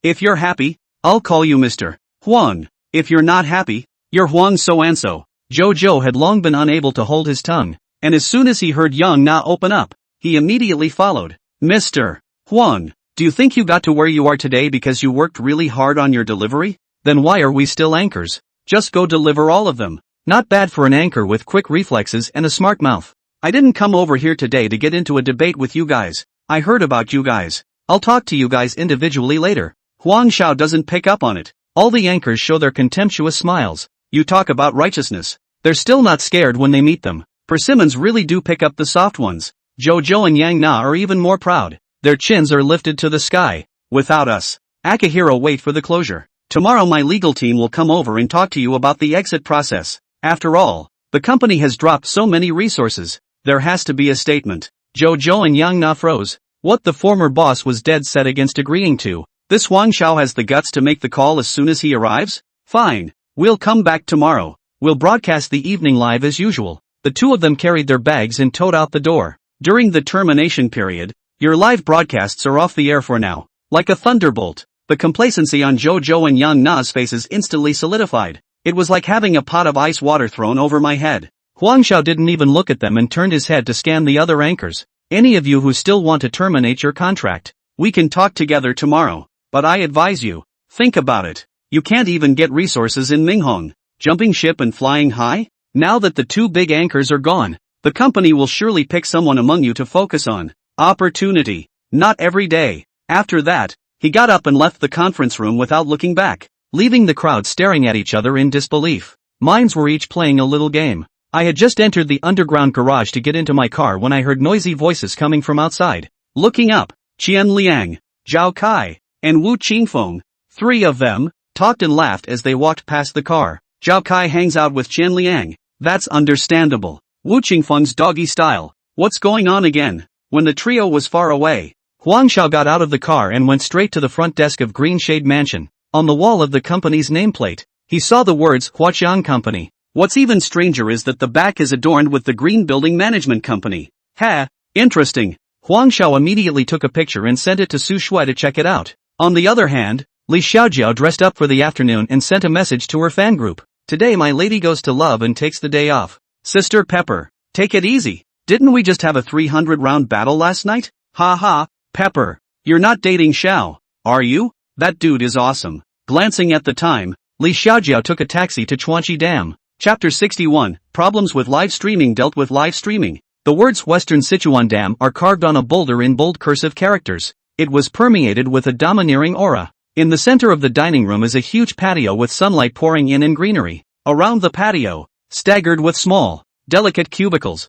If you're happy, I'll call you Mr. Huang. If you're not happy, you're Huang so-and-so. Zhou Zhou had long been unable to hold his tongue, and as soon as he heard Yang Na open up, he immediately followed. Mr. Huang, do you think you got to where you are today because you worked really hard on your delivery? Then why are we still anchors? Just go deliver all of them. Not bad for an anchor with quick reflexes and a smart mouth. I didn't come over here today to get into a debate with you guys. I heard about you guys. I'll talk to you guys individually later. Huang Xiao doesn't pick up on it. All the anchors show their contemptuous smiles. You talk about righteousness. They're still not scared when they meet them. Persimmons really do pick up the soft ones. Zhou Zhou and Yang Na are even more proud. Their chins are lifted to the sky. Without us, Akihiro, wait for the closure. Tomorrow my legal team will come over and talk to you about the exit process. After all, the company has dropped so many resources. There has to be a statement. Zhou Zhou and Yang Na froze. What the former boss was dead set against agreeing to. This Huang Xiao has the guts to make the call as soon as he arrives? Fine. We'll come back tomorrow. We'll broadcast the evening live as usual. The two of them carried their bags and towed out the door. During the termination period, your live broadcasts are off the air for now. Like a thunderbolt, the complacency on Zhou Zhou and Yang Na's faces instantly solidified. It was like having a pot of ice water thrown over my head. Huang Xiao didn't even look at them and turned his head to scan the other anchors. Any of you who still want to terminate your contract, we can talk together tomorrow. But I advise you, Think about it. You can't even get resources in Minhong. Jumping ship and flying high? Now that the two big anchors are gone, the company will surely pick someone among you to focus on. Opportunity. Not every day. After that, he got up and left the conference room without looking back, leaving the crowd staring at each other in disbelief. Minds were each playing a little game. I had just entered the underground garage to get into my car when I heard noisy voices coming from outside. Looking up, Qian Liang, Zhao Kai, and Wu Qingfeng, three of them, talked and laughed as they walked past the car. Zhao Kai hangs out with Qian Liang. That's understandable. Wu Qingfeng's doggy style. What's going on again? When the trio was far away, Huang Xiao got out of the car and went straight to the front desk of Green Shade Mansion. On the wall of the company's nameplate, he saw the words Huaqiang Company. What's even stranger is that the back is adorned with the Green Building Management Company. Ha! Interesting. Huang Xiao immediately took a picture and sent it to Su Shui to check it out. On the other hand, Li Xiaojiao dressed up for the afternoon and sent a message to her fan group. Today my lady goes to love and takes the day off. Sister Pepper, take it easy. Didn't we just have a 300-round battle last night? Ha ha, Pepper. You're not dating Xiao, are you? That dude is awesome. Glancing at the time, Li Xiaojiao took a taxi to Chuanxi Dam. Chapter 61, Problems with Live Streaming dealt with live streaming. The words Western Sichuan Dam are carved on a boulder in bold cursive characters. It was permeated with a domineering aura. In the center of the dining room is a huge patio with sunlight pouring in and greenery. Around the patio, staggered with small, delicate cubicles.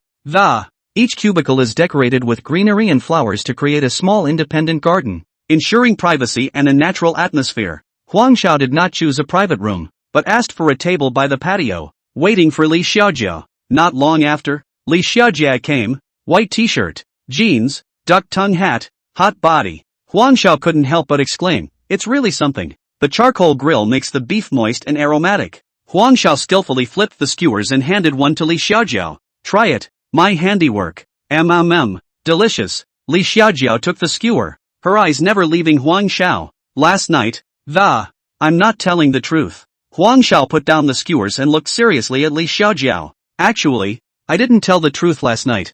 Each cubicle is decorated with greenery and flowers to create a small independent garden, ensuring privacy and a natural atmosphere. Huang Xiao did not choose a private room, but asked for a table by the patio, waiting for Li Xiaojiao. Not long after, Li Xiaojiao came, white t-shirt, jeans, duck tongue hat, hot body. Huang Xiao couldn't help but exclaim, it's really something. The charcoal grill makes the beef moist and aromatic. Huang Xiao skillfully flipped the skewers and handed one to Li Xiaojiao. Try it. My handiwork. Delicious. Li Xiaojiao took the skewer, her eyes never leaving Huang Xiao. Last night, I'm not telling the truth. Huang Xiao put down the skewers and looked seriously at Li Xiaojiao. Actually, I didn't tell the truth last night.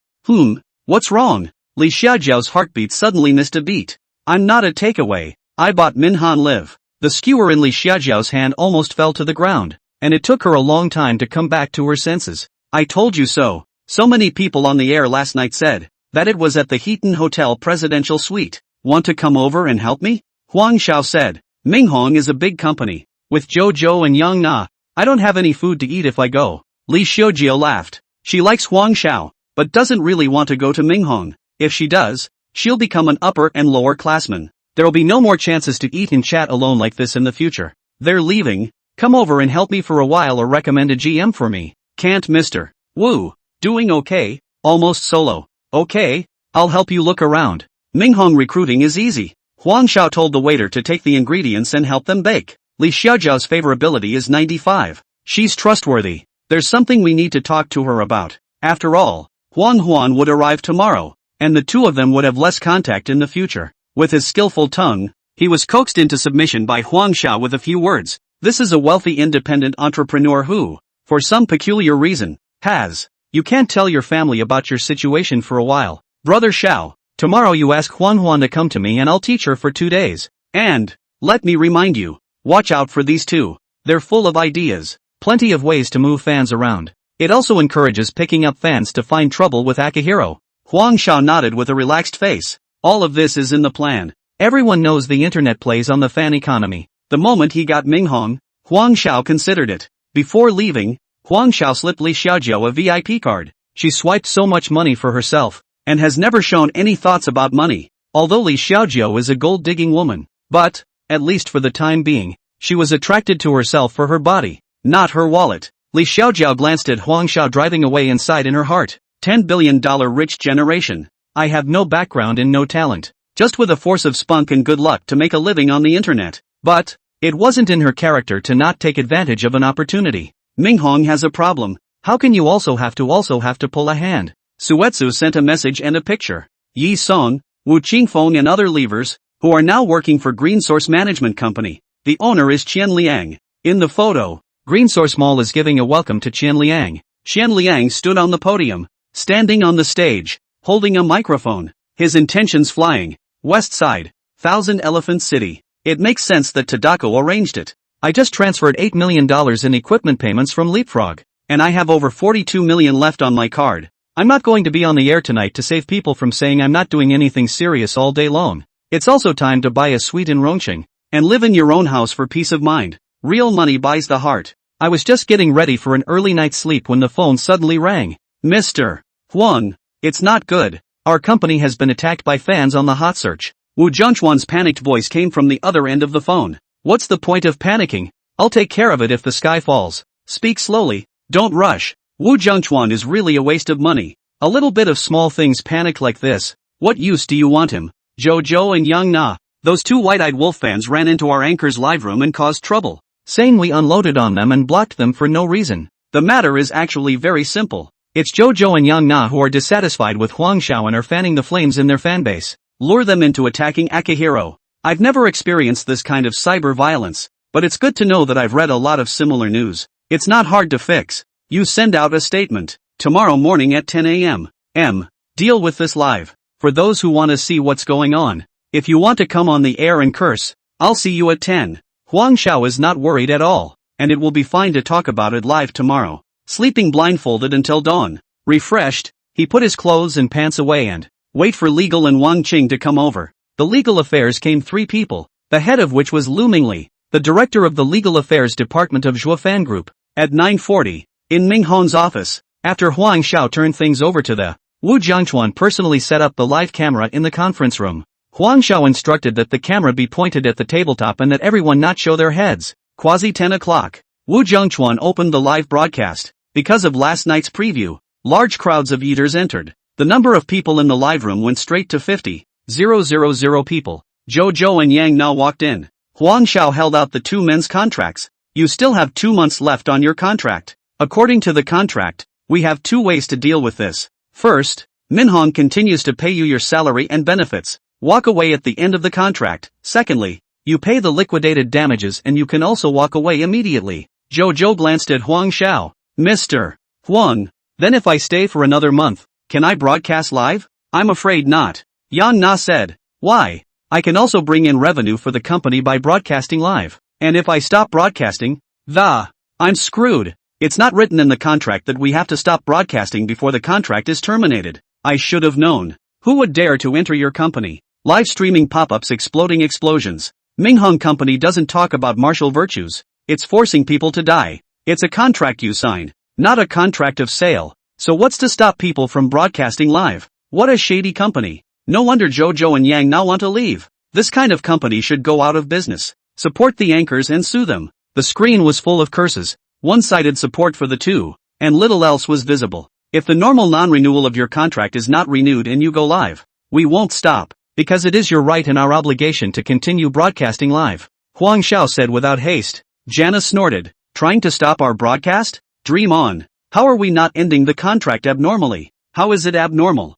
What's wrong? Li Xiaojiao's heartbeat suddenly missed a beat. I'm not a takeaway. I bought Minhan Live. The skewer in Li Xiaojiao's hand almost fell to the ground, and it took her a long time to come back to her senses. I told you so. So many people on the air last night said that it was at the Heaton Hotel Presidential Suite. Want to come over and help me? Huang Xiao said. Minhong is a big company. With Jojo and Yang Na, I don't have any food to eat if I go. Li Xiaojiao laughed. She likes Huang Xiao, but doesn't really want to go to Minhong. If she does, she'll become an upper and lower classman. There'll be no more chances to eat and chat alone like this in the future. They're leaving. Come over and help me for a while or recommend a GM for me. Can't, Mr. Wu. Doing okay, almost solo. Okay, I'll help you look around. Minhong recruiting is easy. Huang Xiao told the waiter to take the ingredients and help them bake. Li Xiaojiao's favorability is 95. She's trustworthy. There's something we need to talk to her about. After all, Huan would arrive tomorrow, and the two of them would have less contact in the future. With his skillful tongue, he was coaxed into submission by Huang Xiao with a few words. This is a wealthy independent entrepreneur who, for some peculiar reason, has. You can't tell your family about your situation for a while. Brother Xiao, tomorrow you ask Huan to come to me and I'll teach her for 2 days. And, let me remind you, watch out for these two. They're full of ideas. Plenty of ways to move fans around. It also encourages picking up fans to find trouble with Akihiro. Huang Xiao nodded with a relaxed face. All of this is in the plan. Everyone knows the internet plays on the fan economy. The moment he got Minhong, Huang Xiao considered it. Before leaving, Huang Xiao slipped Li Xiaojiao a VIP card. She swiped so much money for herself, and has never shown any thoughts about money, although Li Xiaojiao is a gold-digging woman. But, at least for the time being, she was attracted to herself for her body, not her wallet. Li Xiaojiao glanced at Huang Xiao driving away and sighed in her heart. $10 billion rich generation. I have no background and no talent, just with a force of spunk and good luck to make a living on the internet. But, it wasn't in her character to not take advantage of an opportunity. Minhong has a problem. How can you also have to pull a hand? Suetsu sent a message and a picture. Yi Song, Wu Qingfeng and other leavers, who are now working for Green Source Management Company. The owner is Qian Liang. In the photo, Green Source Mall is giving a welcome to Qian Liang. Qian Liang stood on the podium, standing on the stage, holding a microphone. His intentions flying. West Side, Thousand Elephant City. It makes sense that Tadako arranged it. I just transferred $8 million in equipment payments from Leapfrog, and I have over 42 million left on my card. I'm not going to be on the air tonight to save people from saying I'm not doing anything serious all day long. It's also time to buy a suite in Rongqing, and live in your own house for peace of mind. Real money buys the heart. I was just getting ready for an early night's sleep when the phone suddenly rang. Mr. Huang, it's not good. Our company has been attacked by fans on the hot search. Wu Zhengchuan's panicked voice came from the other end of the phone. What's the point of panicking? I'll take care of it if the sky falls. Speak slowly, don't rush. Wu Zhengchuan is really a waste of money. A little bit of small things panic like this. What use do you want him? Jojo and Yang Na, those two white-eyed wolf fans ran into our anchor's live room and caused trouble, saying we unloaded on them and blocked them for no reason. The matter is actually very simple. It's Jojo and Yang Na who are dissatisfied with Huang Xiao and are fanning the flames in their fanbase. Lure them into attacking Akihiro. I've never experienced this kind of cyber violence, but it's good to know that I've read a lot of similar news. It's not hard to fix. You send out a statement. Tomorrow morning at 10 a.m. Deal with this live. For those who want to see what's going on. If you want to come on the air and curse, I'll see you at 10. Huang Xiao is not worried at all, and it will be fine to talk about it live tomorrow. Sleeping blindfolded until dawn. Refreshed, he put his clothes and pants away and wait for Legal and Wang Qing to come over. The legal affairs came 3 people, the head of which was Lu Mingli, the director of the legal affairs department of Zhuofan Group. At 9:40, in Ming Hon's office, after Huang Xiao turned things over to the Wu Zhengchuan personally set up the live camera in the conference room. Huang Xiao instructed that the camera be pointed at the tabletop and that everyone not show their heads. Quasi 10 o'clock. Wu Zhengchuan opened the live broadcast. Because of last night's preview, large crowds of eaters entered. The number of people in the live room went straight to 50,000 people. Jojo and Yang Na walked in. Huang Xiao held out the 2 men's contracts. You still have 2 months left on your contract. According to the contract, we have 2 ways to deal with this. First, Minhong continues to pay you your salary and benefits. Walk away at the end of the contract. Secondly, you pay the liquidated damages and you can also walk away immediately. Jojo glanced at Huang Xiao. Mr. Huang, then if I stay for another month, can I broadcast live? I'm afraid not. Yang Na said. Why? I can also bring in revenue for the company by broadcasting live. And if I stop broadcasting, I'm screwed. It's not written in the contract that we have to stop broadcasting before the contract is terminated. I should have known. Who would dare to enter your company? Live streaming pop-ups exploding explosions. Minhong Company doesn't talk about martial virtues. It's forcing people to die. It's a contract you sign, not a contract of sale. So what's to stop people from broadcasting live? What a shady company. No wonder Jojo and Yang now want to leave. This kind of company should go out of business. Support the anchors and sue them. The screen was full of curses. One-sided support for the 2, and little else was visible. If the normal non-renewal of your contract is not renewed and you go live, we won't stop, because it is your right and our obligation to continue broadcasting live. Huang Xiao said without haste. Jana snorted. Trying to stop our broadcast? Dream on. How are we not ending the contract abnormally? How is it abnormal?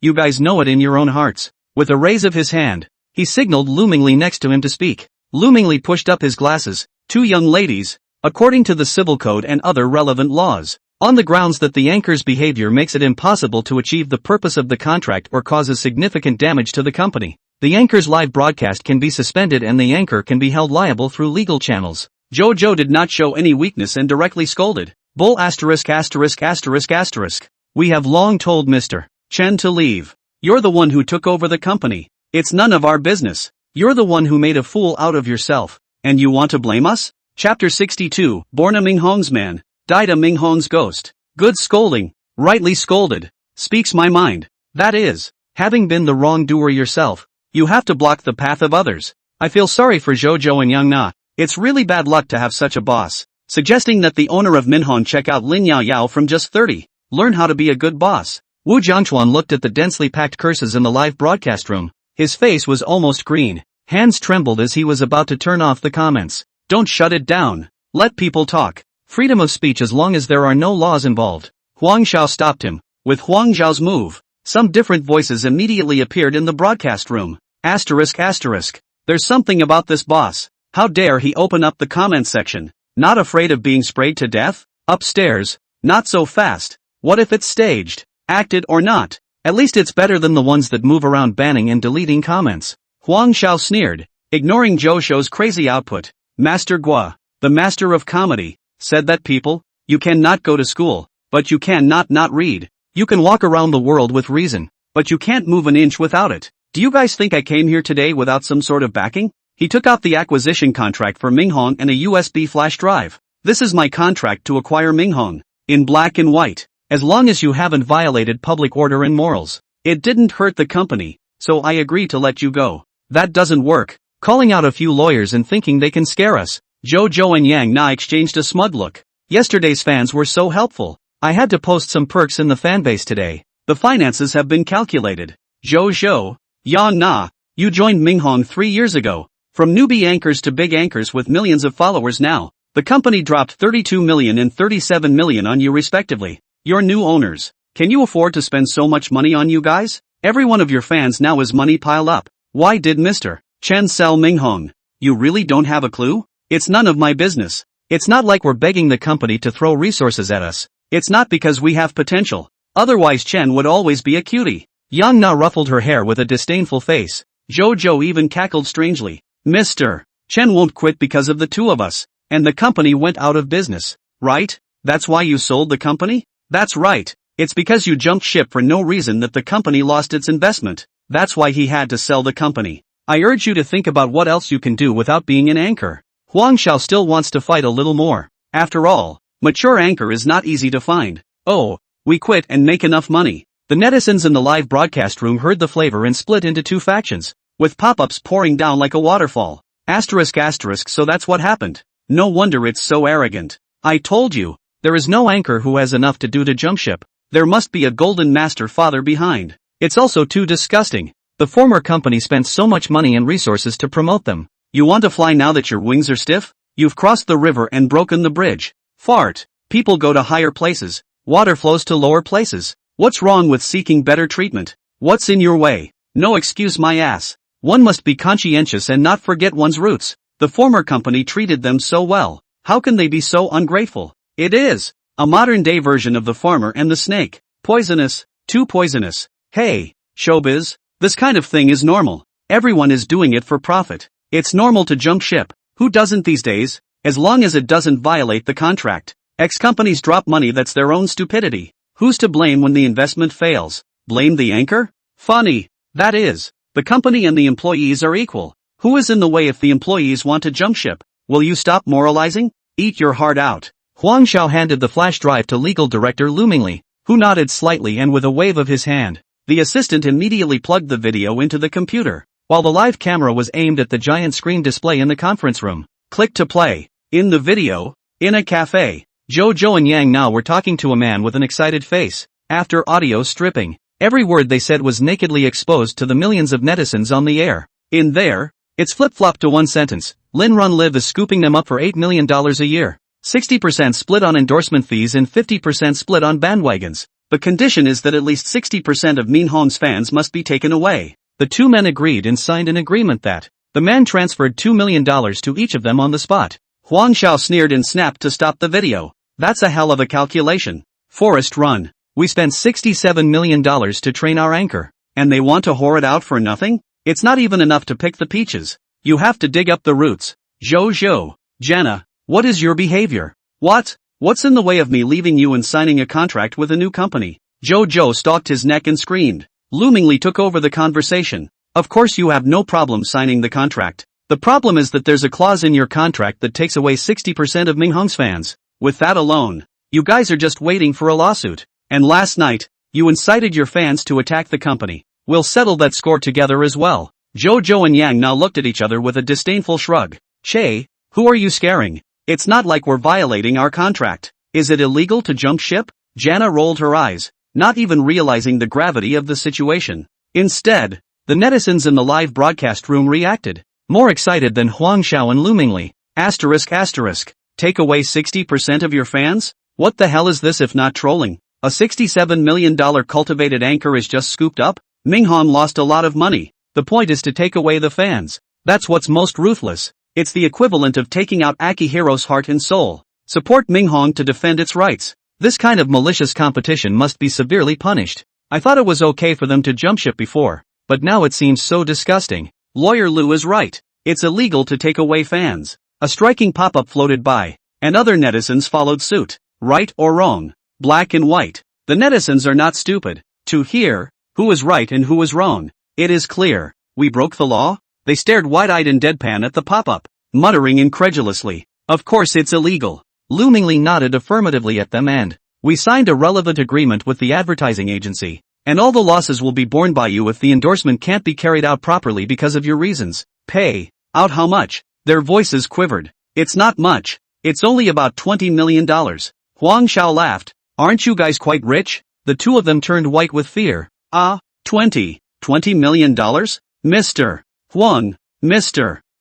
You guys know it in your own hearts. With a raise of his hand, he signaled Lu Mingli next to him to speak. Lu Mingli pushed up his glasses. 2 young ladies. According to the civil code and other relevant laws, on the grounds that the anchor's behavior makes it impossible to achieve the purpose of the contract or causes significant damage to the company, the anchor's live broadcast can be suspended and the anchor can be held liable through legal channels. Jojo did not show any weakness and directly scolded. Bull ********. We have long told Mr. Chen to leave. You're the one who took over the company. It's none of our business. You're the one who made a fool out of yourself. And you want to blame us? Chapter 62, Born a Minghong's man, died a Minghong's ghost. Good scolding, rightly scolded, speaks my mind. That is, having been the wrongdoer yourself, you have to block the path of others. I feel sorry for Jojo and Yang Na. It's really bad luck to have such a boss. Suggesting that the owner of Minhong check out Lin Yao Yao from just 30. Learn how to be a good boss. Wu Zhengchuan looked at the densely packed curses in the live broadcast room. His face was almost green. Hands trembled as he was about to turn off the comments. Don't shut it down. Let people talk. Freedom of speech as long as there are no laws involved. Huang Xiao stopped him. With Huang Xiao's move, some different voices immediately appeared in the broadcast room. There's something about this boss. How dare he open up the comment section? Not afraid of being sprayed to death? Upstairs? Not so fast. What if it's staged? Acted or not? At least it's better than the ones that move around banning and deleting comments. Huang Xiao sneered. ignoring Joe Show's crazy output. Master Gua, the master of comedy, said that people, you cannot go to school, but you can not read. You can walk around the world with reason, but you can't move an inch without it. Do you guys think I came here today without some sort of backing? He took out the acquisition contract for Minhong and a USB flash drive. This is my contract to acquire Minhong, in black and white, as long as you haven't violated public order and morals. It didn't hurt the company, so I agree to let you go. That doesn't work. Calling out a few lawyers and thinking they can scare us. Joe and Yang Na exchanged a smug look. Yesterday's fans were so helpful. I had to post some perks in the fanbase today. The finances have been calculated. Zhou, Yang Na, you joined Minhong 3 years ago. From newbie anchors to big anchors with millions of followers now. The company dropped 32 million and 37 million on you respectively. You're new owners. Can you afford to spend so much money on you guys? Every one of your fans now is money piled up. Why did Mr. Chen sell Minhong? You really don't have a clue? It's none of my business. It's not like we're begging the company to throw resources at us. It's not because we have potential. Otherwise Chen would always be a cutie. Yang Na ruffled her hair with a disdainful face. Zhou even cackled strangely. Mr. Chen won't quit because of the two of us. And the company went out of business, right? That's why you sold the company? That's right. It's because you jumped ship for no reason that the company lost its investment. That's why he had to sell the company. I urge you to think about what else you can do without being an anchor. Huang Xiao still wants to fight a little more. After all, mature anchor is not easy to find. Oh, we quit and make enough money. The netizens in the live broadcast room heard the flavor and split into two factions, with pop-ups pouring down like a waterfall. Asterisk, so that's what happened. No wonder it's so arrogant. I told you, there is no anchor who has enough to do to jump ship. There must be a golden master father behind. It's also too disgusting. The former company spent so much money and resources to promote them. You want to fly now that your wings are stiff? You've crossed the river and broken the bridge. Fart. People go to higher places. Water flows to lower places. What's wrong with seeking better treatment? What's in your way? No excuse my ass. One must be conscientious and not forget one's roots. The former company treated them so well. How can they be so ungrateful? It is a modern-day version of the farmer and the snake. Poisonous, too poisonous. Hey, showbiz, this kind of thing is normal. Everyone is doing it for profit. It's normal to jump ship. Who doesn't these days? As long as it doesn't violate the contract. Ex-companies drop money, that's their own stupidity. Who's to blame when the investment fails? Blame the anchor? Funny. That is. The company and the employees are equal. Who is in the way if the employees want to jump ship? Will you stop moralizing? Eat your heart out. Huang Xiao handed the flash drive to legal director Lumingli, who nodded slightly and with a wave of his hand. The assistant immediately plugged the video into the computer, while the live camera was aimed at the giant screen display in the conference room. Click to play. In the video, in a cafe, Zhou and Yang Na were talking to a man with an excited face. After audio stripping, every word they said was nakedly exposed to the millions of netizens on the air. In there, it's flip-flopped to one sentence. Lin Run Live is scooping them up for $8 million a year. 60% split on endorsement fees and 50% split on bandwagons. The condition is that at least 60% of Minhong's fans must be taken away. The two men agreed and signed an agreement that the man transferred $2 million to each of them on the spot. Huang Xiao sneered and snapped to stop the video. That's a hell of a calculation. Forest Run. We spent $67 million to train our anchor, and they want to whore it out for nothing? It's not even enough to pick the peaches. You have to dig up the roots. Zhou, Jana, what is your behavior? What's in the way of me leaving you and signing a contract with a new company? Zhou stalked his neck and screamed. Lumingli took over the conversation. Of course you have no problem signing the contract. The problem is that there's a clause in your contract that takes away 60% of Minhong's fans. With that alone, you guys are just waiting for a lawsuit. And last night, you incited your fans to attack the company. We'll settle that score together as well. Zhou and Yang now looked at each other with a disdainful shrug. Che, who are you scaring? It's not like we're violating our contract. Is it illegal to jump ship? Jana rolled her eyes, not even realizing the gravity of the situation. Instead, the netizens in the live broadcast room reacted, more excited than Huang Xiao and Lumingli. ***. Take away 60% of your fans? What the hell is this if not trolling? A $67 million cultivated anchor is just scooped up? Minhong lost a lot of money. The point is to take away the fans. That's what's most ruthless. It's the equivalent of taking out Akihiro's heart and soul. Support Minhong to defend its rights. This kind of malicious competition must be severely punished. I thought it was okay for them to jump ship before, but now it seems so disgusting. Lawyer Lu is right. It's illegal to take away fans. A striking pop-up floated by, and other netizens followed suit. Right or wrong? Black and white. The netizens are not stupid. To hear who is right and who is wrong, it is clear. We broke the law? They stared wide-eyed and deadpan at the pop-up, muttering incredulously. Of course it's illegal. Loomingly nodded affirmatively at them and, we signed a relevant agreement with the advertising agency, and all the losses will be borne by you if the endorsement can't be carried out properly because of your reasons. Pay out how much? Their voices quivered. It's not much. It's only about $20 million. Huang Xiao laughed. Aren't you guys quite rich? The two of them turned white with fear. $20 million? Mr.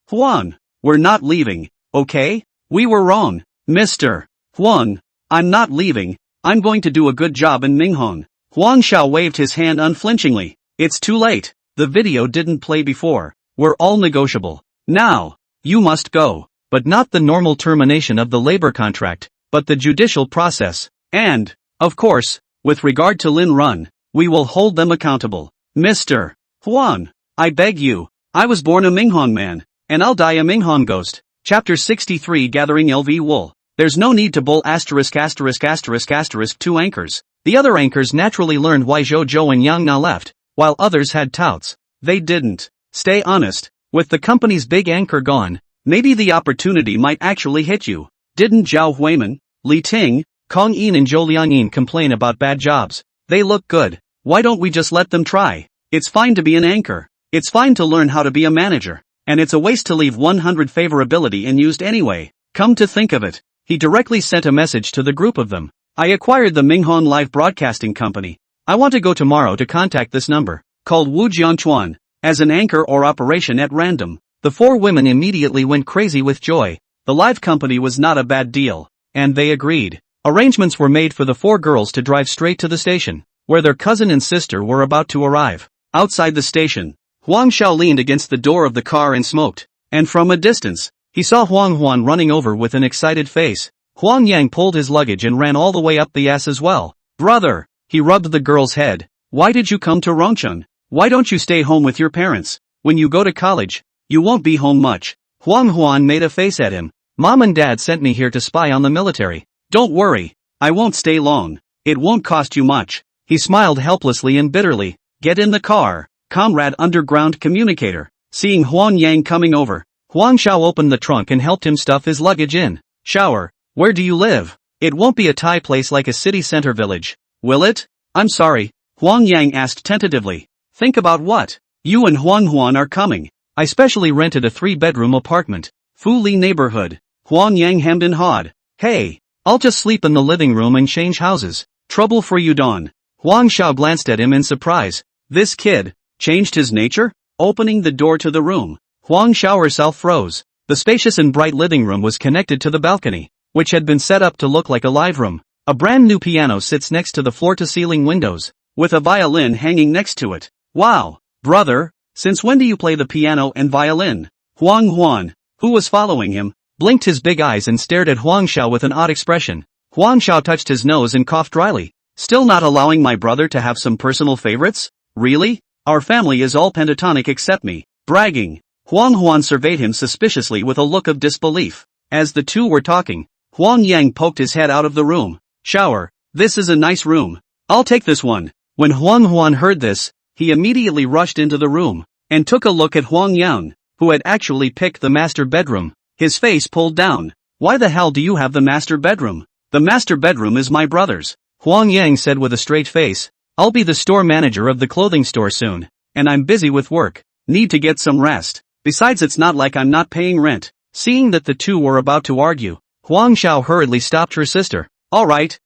Huang, we're not leaving, okay? We were wrong. Mr. Huang, I'm not leaving. I'm going to do a good job in Minghong. Huang Xiao waved his hand unflinchingly. It's too late. The video didn't play before. We're all negotiable. Now, you must go. But not the normal termination of the labor contract, but the judicial process. And, of course, with regard to Lin Run, we will hold them accountable. Mr. Huang, I beg you. I was born a Minghong man, and I'll die a Minghong ghost. Chapter 63 Gathering LV Wool. There's no need to bull *********2 anchors. The other anchors naturally learned why Zhou and Yang Na left, while others had touts. They didn't. Stay honest. With the company's big anchor gone, maybe the opportunity might actually hit you. Didn't Zhao Huimin, Li Ting, Kong Yin and Zhou Liangyin complain about bad jobs? They look good. Why don't we just let them try? It's fine to be an anchor. It's fine to learn how to be a manager. And it's a waste to leave 100 favorability unused anyway. Come to think of it. He directly sent a message to the group of them. I acquired the Minghong Live Broadcasting Company. I want to go tomorrow to contact this number, called Wu Jianchuan, as an anchor or operation at random. The four women immediately went crazy with joy. The live company was not a bad deal, and they agreed. Arrangements were made for the four girls to drive straight to the station, where their cousin and sister were about to arrive. Outside the station, Huang Xiao leaned against the door of the car and smoked, and from a distance, he saw Huang Huan running over with an excited face. Huang Yang pulled his luggage and ran all the way up the ass as well. Brother, he rubbed the girl's head. Why did you come to Rongcheng? Why don't you stay home with your parents? When you go to college, you won't be home much. Huang Huan made a face at him. Mom and Dad sent me here to spy on the military. Don't worry, I won't stay long. It won't cost you much. He smiled helplessly and bitterly. Get in the car, comrade underground communicator. Seeing Huang Yang coming over, Huang Xiao opened the trunk and helped him stuff his luggage in. Shower. Where do you live? It won't be a Thai place like a city center village, will it? I'm sorry, Huang Yang asked tentatively. Think about what? You and Huang Huan are coming. I specially rented a 3-bedroom apartment. Fu Li neighborhood. Huang Yang hemmed and hawed. Hey, I'll just sleep in the living room and change houses. Trouble for you, Don. Huang Xiao glanced at him in surprise. This kid changed his nature? Opening the door to the room, Huang Xiao herself froze. The spacious and bright living room was connected to the balcony, which had been set up to look like a live room. A brand new piano sits next to the floor-to-ceiling windows, with a violin hanging next to it. Wow, brother, since when do you play the piano and violin? Huang Huan, who was following him, blinked his big eyes and stared at Huang Xiao with an odd expression. Huang Xiao touched his nose and coughed dryly. Still not allowing my brother to have some personal favorites? Really? Our family is all pentatonic except me. Bragging. Huang Huan surveyed him suspiciously with a look of disbelief. As the two were talking, Huang Yang poked his head out of the room. Shower. This is a nice room. I'll take this one. When Huang Huan heard this, he immediately rushed into the room, and took a look at Huang Yang, who had actually picked the master bedroom. His face pulled down. Why the hell do you have the master bedroom? The master bedroom is my brother's. Huang Yang said with a straight face. I'll be the store manager of the clothing store soon, and I'm busy with work. Need to get some rest. Besides, it's not like I'm not paying rent. Seeing that the two were about to argue, Huang Xiao hurriedly stopped her sister. All right,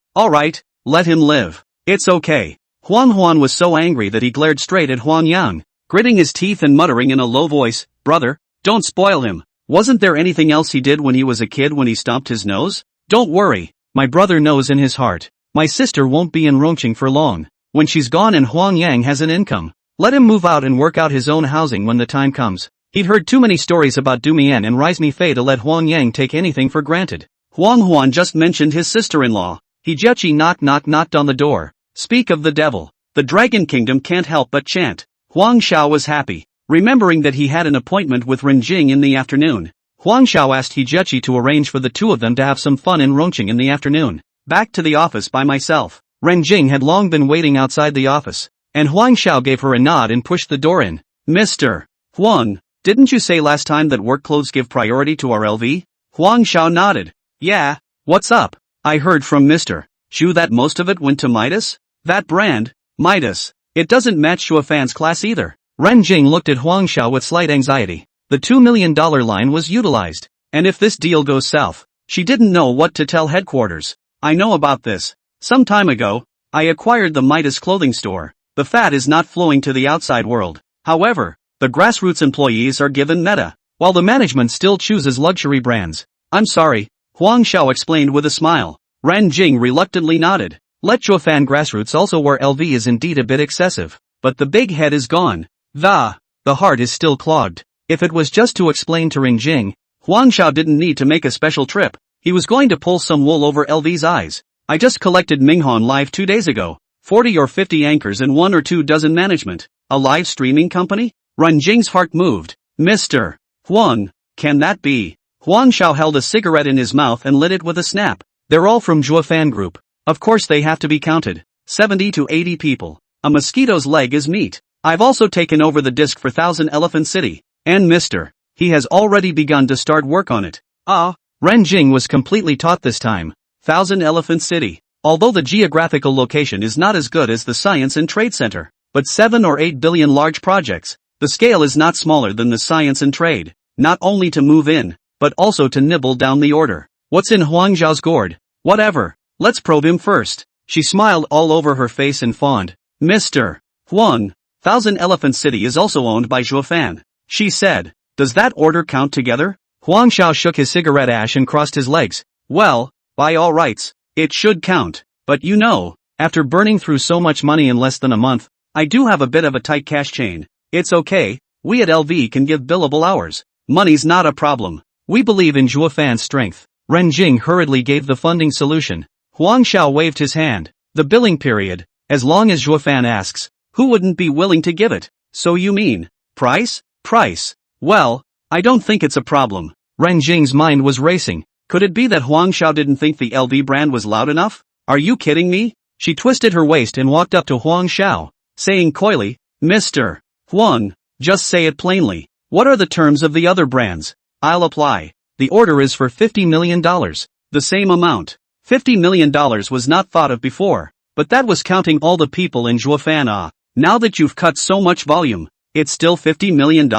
let him live. It's okay. Huang Huan was so angry that he glared straight at Huang Yang, gritting his teeth and muttering in a low voice, brother, don't spoil him. Wasn't there anything else he did when he was a kid when he stomped his nose? Don't worry, my brother knows in his heart. My sister won't be in Rongcheng for long. When she's gone and Huang Yang has an income, let him move out and work out his own housing when the time comes. He'd heard too many stories about Dumian and Rise Mi Fei to let Huang Yang take anything for granted. Huang Huan just mentioned his sister-in-law. He Jechi knocked on the door. Speak of the devil. The Dragon Kingdom can't help but chant. Huang Xiao was happy. Remembering that he had an appointment with Renjing in the afternoon, Huang Xiao asked Hijechi to arrange for the two of them to have some fun in Rongqing in the afternoon. Back to the office by myself. Renjing had long been waiting outside the office, and Huang Xiao gave her a nod and pushed the door in. Mr. Huang, didn't you say last time that work clothes give priority to our LV? Huang Xiao nodded. Yeah, what's up? I heard from Mr. Xu that most of it went to Midas? That brand, Midas, it doesn't match Shuafan's class either. Renjing looked at Huang Xiao with slight anxiety. The $2 million line was utilized, and if this deal goes south, she didn't know what to tell headquarters. I know about this. Some time ago, I acquired the Midas clothing store. The fat is not flowing to the outside world. However, the grassroots employees are given meta, while the management still chooses luxury brands. I'm sorry, Huang Xiao explained with a smile. Renjing reluctantly nodded. Let Shuafan grassroots also wear LV is indeed a bit excessive, but the big head is gone. The heart is still clogged. If it was just to explain to Renjing, Huang Xiao didn't need to make a special trip. He was going to pull some wool over LV's eyes. I just collected Minghan Live 2 days ago. 40 or 50 anchors and 1 or 2 dozen management. A live streaming company? Renjing's heart moved. Mr. Huang, can that be? Huang Xiao held a cigarette in his mouth and lit it with a snap. They're all from Zhuofan Group. Of course they have to be counted. 70 to 80 people. A mosquito's leg is meat. I've also taken over the disc for Thousand Elephant City. And Mr. He has already begun to start work on it. Renjing was completely taut this time. Thousand Elephant City. Although the geographical location is not as good as the Science and Trade Center, but 7 or 8 billion large projects, the scale is not smaller than the Science and Trade, not only to move in, but also to nibble down the order. What's in Huang Zhao's gourd? Whatever. Let's probe him first. She smiled all over her face and fawned. Mr. Huang, Thousand Elephant City is also owned by Zhuofan. She said. Does that order count together? Huang Xiao shook his cigarette ash and crossed his legs. Well, by all rights, it should count. But you know, after burning through so much money in less than a month, I do have a bit of a tight cash chain. It's okay, we at LV can give billable hours. Money's not a problem. We believe in Zhuofan's strength. Renjing hurriedly gave the funding solution. Huang Xiao waved his hand. The billing period, as long as Zhuofan asks, who wouldn't be willing to give it? So you mean, price? Price. Well, I don't think it's a problem. Renjing's mind was racing. Could it be that Huang Xiao didn't think the LV brand was loud enough? Are you kidding me? She twisted her waist and walked up to Huang Xiao, saying coyly, Mr. Huang, just say it plainly. What are the terms of the other brands? I'll apply. The order is for $50 million. The same amount. $50 million was not thought of before, but that was counting all the people in Zhuofan. Now that you've cut so much volume, it's still $50 million?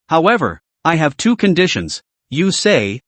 However, I have 2 conditions. You say.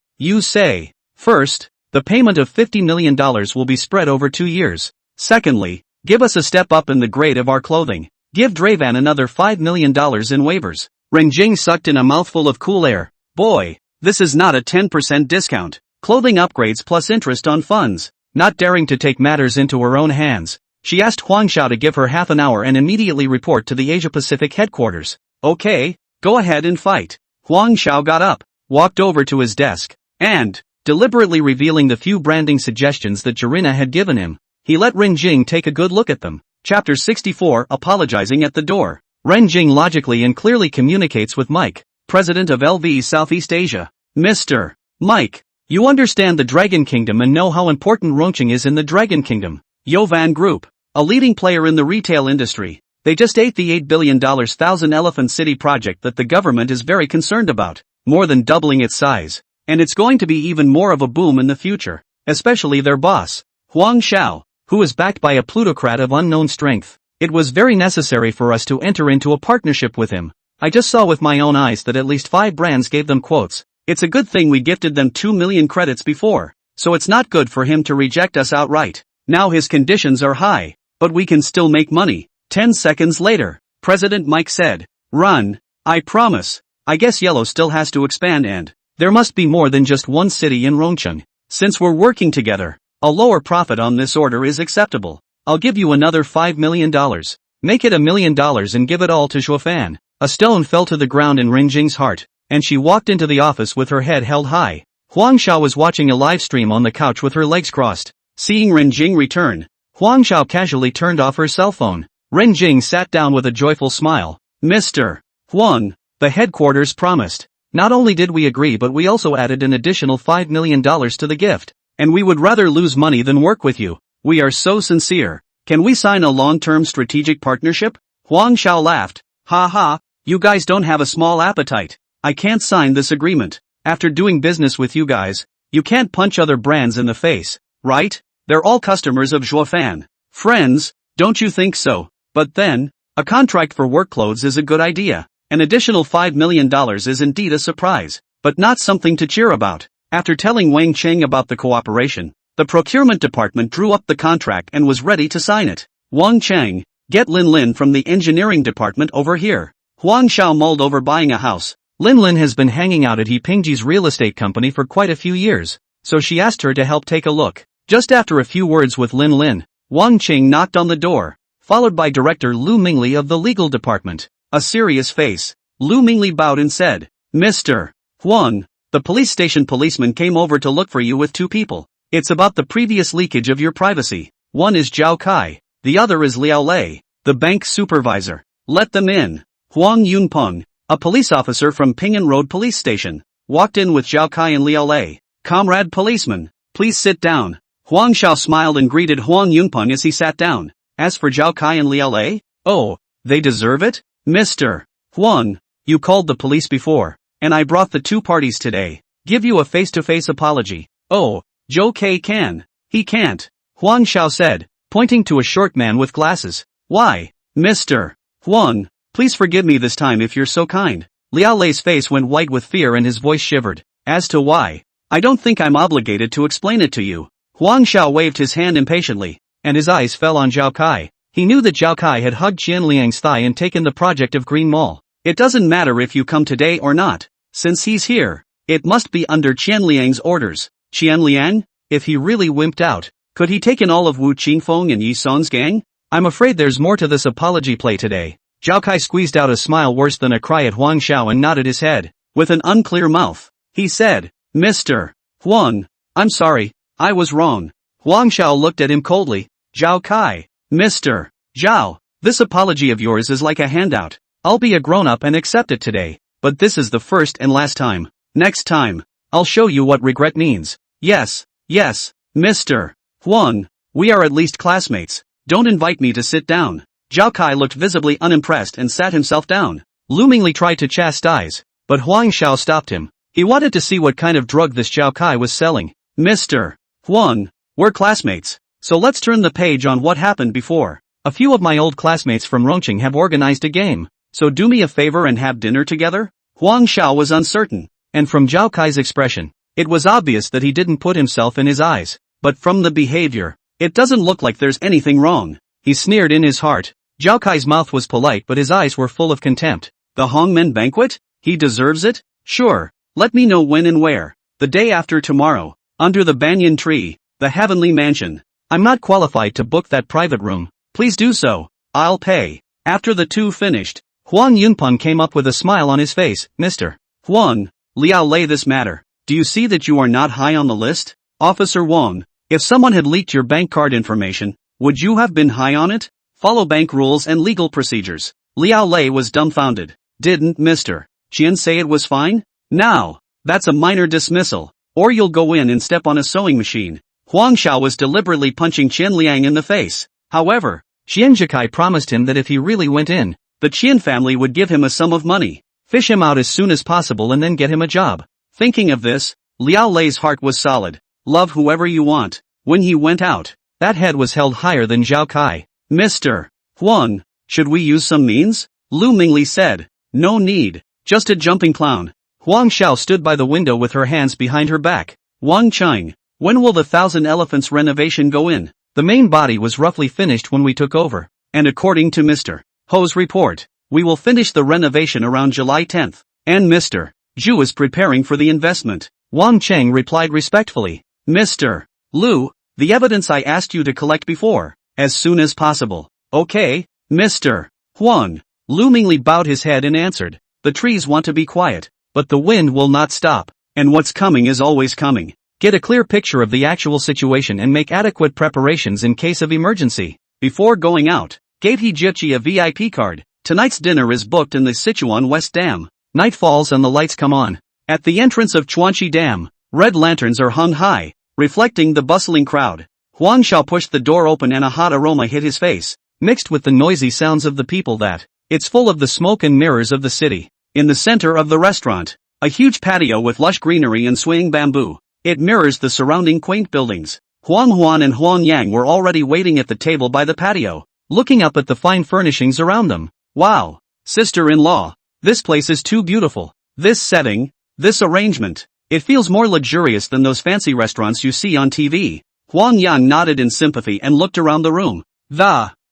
First, the payment of $50 million will be spread over 2 years. Secondly, give us a step up in the grade of our clothing. Give Dravan another $5 million in waivers. Renjing sucked in a mouthful of cool air. Boy, this is not a 10% discount. Clothing upgrades plus interest on funds. Not daring to take matters into her own hands, she asked Huang Xiao to give her half an hour and immediately report to the Asia-Pacific headquarters. Okay, go ahead and fight. Huang Xiao got up, walked over to his desk, and, deliberately revealing the few branding suggestions that Jarina had given him, he let Renjing take a good look at them. Chapter 64, Apologizing at the Door. Renjing logically and clearly communicates with Mike, president of LV Southeast Asia. Mr. Mike, you understand the Dragon Kingdom and know how important Rongqing is in the Dragon Kingdom. Yovan Group, a leading player in the retail industry. They just ate the $8 billion Thousand Elephant City project that the government is very concerned about, more than doubling its size. And it's going to be even more of a boom in the future, especially their boss, Huang Xiao, who is backed by a plutocrat of unknown strength. It was very necessary for us to enter into a partnership with him. I just saw with my own eyes that at least 5 brands gave them quotes. It's a good thing we gifted them 2 million credits before, so it's not good for him to reject us outright. Now his conditions are high, but we can still make money. 10 seconds later, President Mike said, Run, I promise. I guess Yellow still has to expand and there must be more than just one city in Rongqing. Since we're working together, a lower profit on this order is acceptable. I'll give you another $5 million. Make it $1 million and give it all to Zhuofan. A stone fell to the ground in Renjing's heart, and she walked into the office with her head held high. Huang Xiao was watching a live stream on the couch with her legs crossed. Seeing Renjing return, Huang Xiao casually turned off her cell phone. Renjing sat down with a joyful smile. Mr. Huang, the headquarters promised. Not only did we agree, but we also added an additional $5 million to the gift. And we would rather lose money than work with you. We are so sincere. Can we sign a long-term strategic partnership? Huang Xiao laughed. Ha ha, you guys don't have a small appetite. I can't sign this agreement. After doing business with you guys, you can't punch other brands in the face, right? They're all customers of Zhuofan. Friends, don't you think so? But then, a contract for work clothes is a good idea. An additional $5 million is indeed a surprise, but not something to cheer about. After telling Wang Cheng about the cooperation, the procurement department drew up the contract and was ready to sign it. Wang Cheng, get Lin Lin from the engineering department over here. Huang Xiao mulled over buying a house. Lin Lin has been hanging out at He Pingji's real estate company for quite a few years, so she asked her to help take a look. Just after a few words with Lin Lin, Wang Cheng knocked on the door, followed by Director Lu Mingli of the legal department. A serious face, Lu Mingli bowed and said, Mr. Huang, the police station policeman came over to look for you with two people. It's about the previous leakage of your privacy. One is Zhao Kai, the other is Liao Lei, the bank supervisor. Let them in. Huang Yunpeng, a police officer from Ping'an Road Police Station, walked in with Zhao Kai and Liao Lei. Comrade policeman, please sit down. Huang Xiao smiled and greeted Huang Yunpeng as he sat down. As for Zhao Kai and Liao Lei, oh, they deserve it? Mr. Huang, you called the police before, and I brought the two parties today. Give you a face-to-face apology. Oh, Zhou Kai can. He can't. Huang Xiao said, pointing to a short man with glasses. Why, Mr. Huang, please forgive me this time if you're so kind. Liao Lei's face went white with fear and his voice shivered. As to why, I don't think I'm obligated to explain it to you. Huang Xiao waved his hand impatiently, and his eyes fell on Zhao Kai. He knew that Zhao Kai had hugged Qian Liang's thigh and taken the project of Green Mall. It doesn't matter if you come today or not. Since he's here, it must be under Qian Liang's orders. Qian Liang? If he really wimped out, could he take in all of Wu Qingfeng and Yi Song's gang? I'm afraid there's more to this apology play today. Zhao Kai squeezed out a smile worse than a cry at Huang Xiao and nodded his head. With an unclear mouth, he said, Mr. Huang, I'm sorry, I was wrong. Huang Xiao looked at him coldly. Zhao Kai, Mr. Zhao, this apology of yours is like a handout. I'll be a grown-up and accept it today, but this is the first and last time. Next time, I'll show you what regret means. Yes, Mr. Huang, we are at least classmates. Don't invite me to sit down. Zhao Kai looked visibly unimpressed and sat himself down. Lu Mingli tried to chastise, but Huang Xiao stopped him. He wanted to see what kind of drug this Zhao Kai was selling. Mr. Huang, we're classmates, so let's turn the page on what happened before. A few of my old classmates from Rongqing have organized a game, so do me a favor and have dinner together? Huang Xiao was uncertain, and from Zhao Kai's expression, it was obvious that he didn't put himself in his eyes, but from the behavior, it doesn't look like there's anything wrong. He sneered in his heart. Zhao Kai's mouth was polite but his eyes were full of contempt. The Hongmen banquet? He deserves it? Sure, let me know when and where. The day after tomorrow, under the banyan tree, the heavenly mansion. I'm not qualified to book that private room. Please do so. I'll pay. After the two finished, Huang Yunpeng came up with a smile on his face. Mr. Huang, Liao Lei this matter. Do you see that you are not high on the list? Officer Wang, if someone had leaked your bank card information, would you have been high on it? Follow bank rules and legal procedures. Liao Lei was dumbfounded. Didn't Mr. Qian say it was fine? Now, that's a minor dismissal, or you'll go in and step on a sewing machine. Huang Xiao was deliberately punching Qian Liang in the face. However, Qian Zhikai promised him that if he really went in, the Qian family would give him a sum of money, fish him out as soon as possible and then get him a job. Thinking of this, Liao Lei's heart was solid. Love whoever you want. When he went out, that head was held higher than Zhao Kai. Mr. Huang, should we use some means? Lu Mingli said. No need, just a jumping clown. Huang Xiao stood by the window with her hands behind her back. Wang Cheng, when will the 1,000 Elephants renovation go in? The main body was roughly finished when we took over, and according to Mr. Ho's report, we will finish the renovation around July 10th, and Mr. Zhu is preparing for the investment. Wang Cheng replied respectfully. Mr. Lu, the evidence I asked you to collect before, as soon as possible. Okay, Mr. Huang. Lu Mingli bowed his head and answered. The trees want to be quiet, but the wind will not stop, and what's coming is always coming. Get a clear picture of the actual situation and make adequate preparations in case of emergency. Before going out, gave he Jiqi a VIP card. Tonight's dinner is booked in the Sichuan West Dam. Night falls and the lights come on. At the entrance of Chuanxi Dam, red lanterns are hung high, reflecting the bustling crowd. Huang Xiao pushed the door open and a hot aroma hit his face, mixed with the noisy sounds of the people that. It's full of the smoke and mirrors of the city. In the center of the restaurant, a huge patio with lush greenery and swaying bamboo. It mirrors the surrounding quaint buildings. Huang Huan and Huang Yang were already waiting at the table by the patio, looking up at the fine furnishings around them. Wow! Sister-in-law, this place is too beautiful. This setting, this arrangement, it feels more luxurious than those fancy restaurants you see on TV. Huang Yang nodded in sympathy and looked around the room.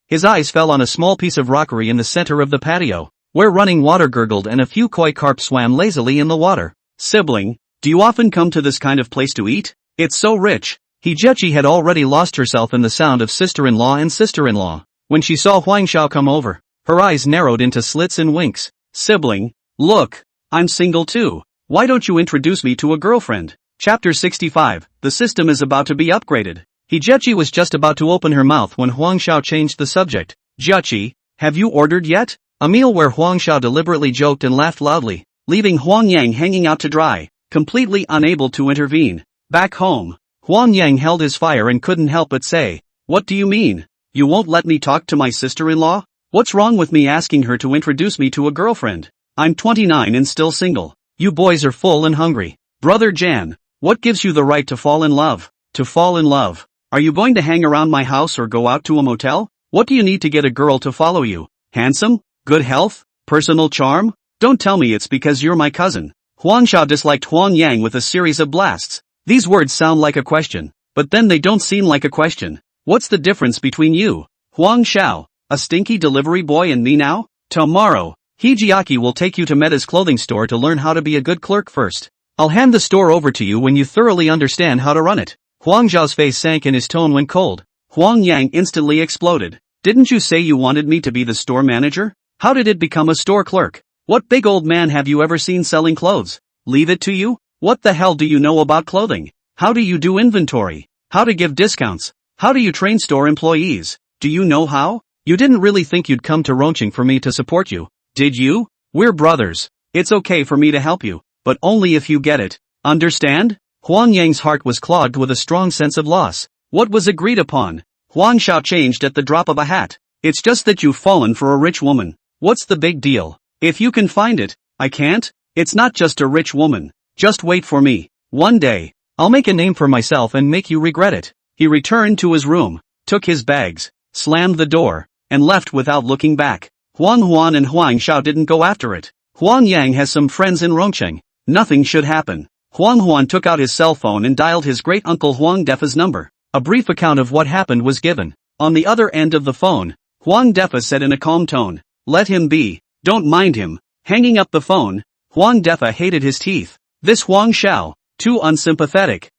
His eyes fell on a small piece of rockery in the center of the patio, where running water gurgled and a few koi carp swam lazily in the water. Sibling, do you often come to this kind of place to eat? It's so rich. Hijechi had already lost herself in the sound of sister-in-law and sister-in-law. When she saw Huang Xiao come over, her eyes narrowed into slits and winks. Sibling, look, I'm single too. Why don't you introduce me to a girlfriend? Chapter 65, the system is about to be upgraded. Hijechi was just about to open her mouth when Huang Xiao changed the subject. Jiachi, have you ordered yet? A meal where Huang Xiao deliberately joked and laughed loudly, leaving Huang Yang hanging out to dry, completely unable to intervene. Back home, Huang Yang held his fire and couldn't help but say, what do you mean? You won't let me talk to my sister-in-law? What's wrong with me asking her to introduce me to a girlfriend? I'm 29 and still single. You boys are full and hungry. Brother Jan, what gives you the right to fall in love? To fall in love? Are you going to hang around my house or go out to a motel? What do you need to get a girl to follow you? Handsome? Good health? Personal charm? Don't tell me it's because you're my cousin. Huang Xiao disliked Huang Yang with a series of blasts. These words sound like a question, but then they don't seem like a question. What's the difference between you, Huang Xiao, a stinky delivery boy, and me now? Tomorrow, Hijiaki will take you to Meta's clothing store to learn how to be a good clerk first. I'll hand the store over to you when you thoroughly understand how to run it. Huang Zhao's face sank and his tone went cold. Huang Yang instantly exploded. Didn't you say you wanted me to be the store manager? How did it become a store clerk? What big old man have you ever seen selling clothes? Leave it to you? What the hell do you know about clothing? How do you do inventory? How to give discounts? How do you train store employees? Do you know how? You didn't really think you'd come to Rongqing for me to support you, did you? We're brothers. It's okay for me to help you, but only if you get it. Understand? Huang Yang's heart was clogged with a strong sense of loss. What was agreed upon? Huang Xiao changed at the drop of a hat. It's just that you've fallen for a rich woman. What's the big deal? If you can find it, I can't. It's not just a rich woman. Just wait for me. One day, I'll make a name for myself and make you regret it. He returned to his room, took his bags, slammed the door, and left without looking back. Huang Huan and Huang Xiao didn't go after it. Huang Yang has some friends in Rongqing. Nothing should happen. Huang Huan took out his cell phone and dialed his great-uncle Huang Defa's number. A brief account of what happened was given. On the other end of the phone, Huang Defa said in a calm tone, "Let him be. Don't mind him." Hanging up the phone, Huang Defa hated his teeth. This Huang Xiao, too unsympathetic.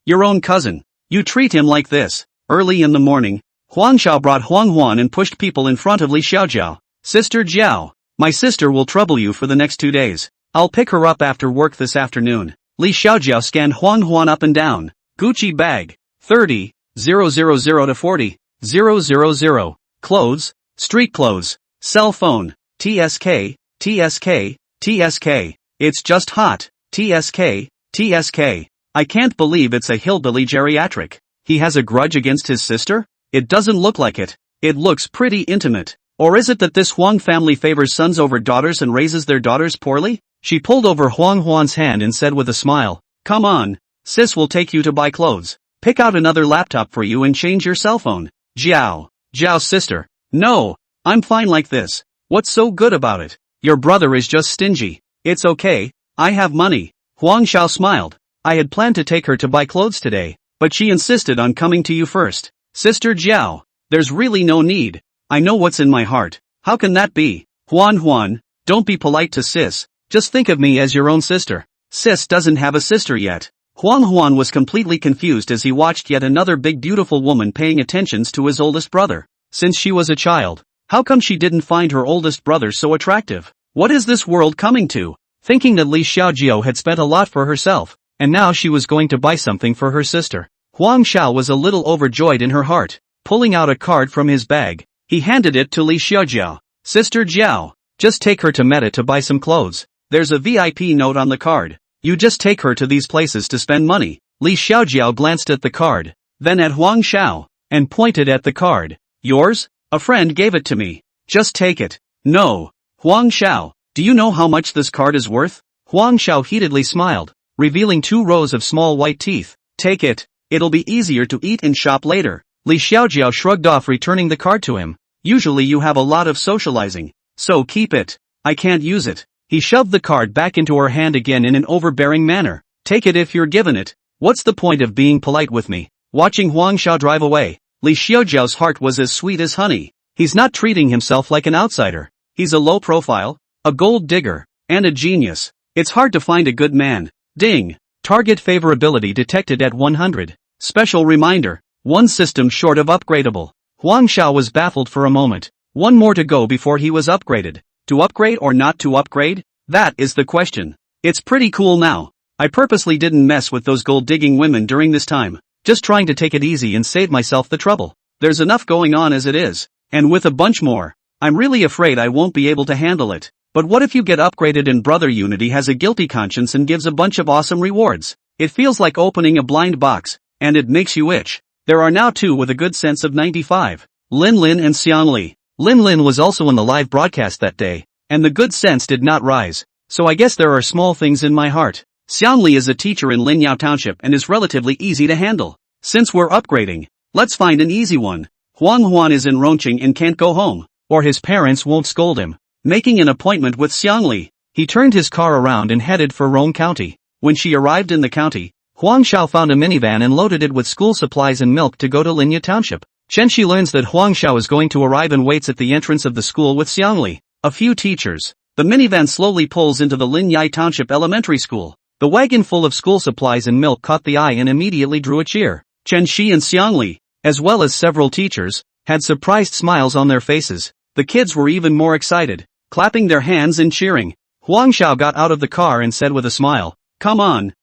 Your own cousin. You treat him like this. Early in the morning, Huang Xiao brought Huang Huan and pushed people in front of Li Xiaojiao. Sister Jiao, my sister will trouble you for the next 2 days. I'll pick her up after work this afternoon. Li Xiaojiao scanned Huang Huan up and down. Gucci bag. 30, 000 to 40, 000. Clothes, street clothes. Cell phone. TSK, TSK, TSK. It's just hot. TSK, TSK. I can't believe it's a hillbilly geriatric. He has a grudge against his sister? It doesn't look like it. It looks pretty intimate. Or is it that this Huang family favors sons over daughters and raises their daughters poorly? She pulled over Huang Huan's hand and said with a smile, "Come on, sis will take you to buy clothes. Pick out another laptop for you and change your cell phone." Jiao's sister. "No, I'm fine like this. What's so good about it? Your brother is just stingy." "It's okay, I have money." Huang Xiao smiled. "I had planned to take her to buy clothes today, but she insisted on coming to you first." "Sister Jiao, there's really no need. I know what's in my heart." "How can that be?" Huan, don't be polite to sis. Just think of me as your own sister. Sis doesn't have a sister yet. Huan was completely confused as he watched yet another big beautiful woman paying attentions to his oldest brother. Since she was a child, how come she didn't find her oldest brother so attractive? What is this world coming to? Thinking that Li Xiaojiao had spent a lot for herself, and now she was going to buy something for her sister. Huang Xiao was a little overjoyed in her heart. Pulling out a card from his bag, he handed it to Li Xiaojiao. "Sister Jiao, just take her to Meta to buy some clothes. There's a VIP note on the card. You just take her to these places to spend money. Li Xiaojiao glanced at the card, then at Huang Xiao, and pointed at the card. Yours? A friend gave it to me. Just take it. No. Huang Xiao, do you know how much this card is worth? Huang Xiao heatedly smiled, revealing 2 rows of small white teeth. Take it. It'll be easier to eat and shop later. Li Xiaojiao shrugged off, returning the card to him. Usually you have a lot of socializing, so keep it. I can't use it. He shoved the card back into her hand again in an overbearing manner. Take it if you're given it. What's the point of being polite with me? Watching Huang Xiao drive away, Li Xiaojiao's heart was as sweet as honey. He's not treating himself like an outsider. He's a low profile, a gold digger, and a genius. It's hard to find a good man. Ding. Target favorability detected at 100. Special reminder. 1 system short of upgradable. Huang Xiao was baffled for a moment. 1 more to go before he was upgraded. To upgrade or not to upgrade? That is the question. It's pretty cool now. I purposely didn't mess with those gold-digging women during this time. Just trying to take it easy and save myself the trouble. There's enough going on as it is. And with a bunch more, I'm really afraid I won't be able to handle it. But what if you get upgraded and Brother Unity has a guilty conscience and gives a bunch of awesome rewards? It feels like opening a blind box, and it makes you itch. There are now 2 with a good sense of 95. Lin Lin and Xiang Li. Lin Lin was also in the live broadcast that day, and the good sense did not rise. So I guess there are small things in my heart. Xiang Li is a teacher in Linyao Township and is relatively easy to handle. Since we're upgrading, let's find an easy one. Huang Huan is in Rongqing and can't go home, or his parents won't scold him. Making an appointment with Xiang Li, he turned his car around and headed for Rong County. When she arrived in the county, Huang Xiao found a minivan and loaded it with school supplies and milk to go to Linya Township. Chen-Shi learns that Huang Xiao is going to arrive and waits at the entrance of the school with Xiang Li, a few teachers. The minivan slowly pulls into the Linyai Township Elementary School. The wagon full of school supplies and milk caught the eye and immediately drew a cheer. Chen-Shi and Xiang Li, as well as several teachers, had surprised smiles on their faces. The kids were even more excited, clapping their hands and cheering. Huang Xiao got out of the car and said with a smile, come on,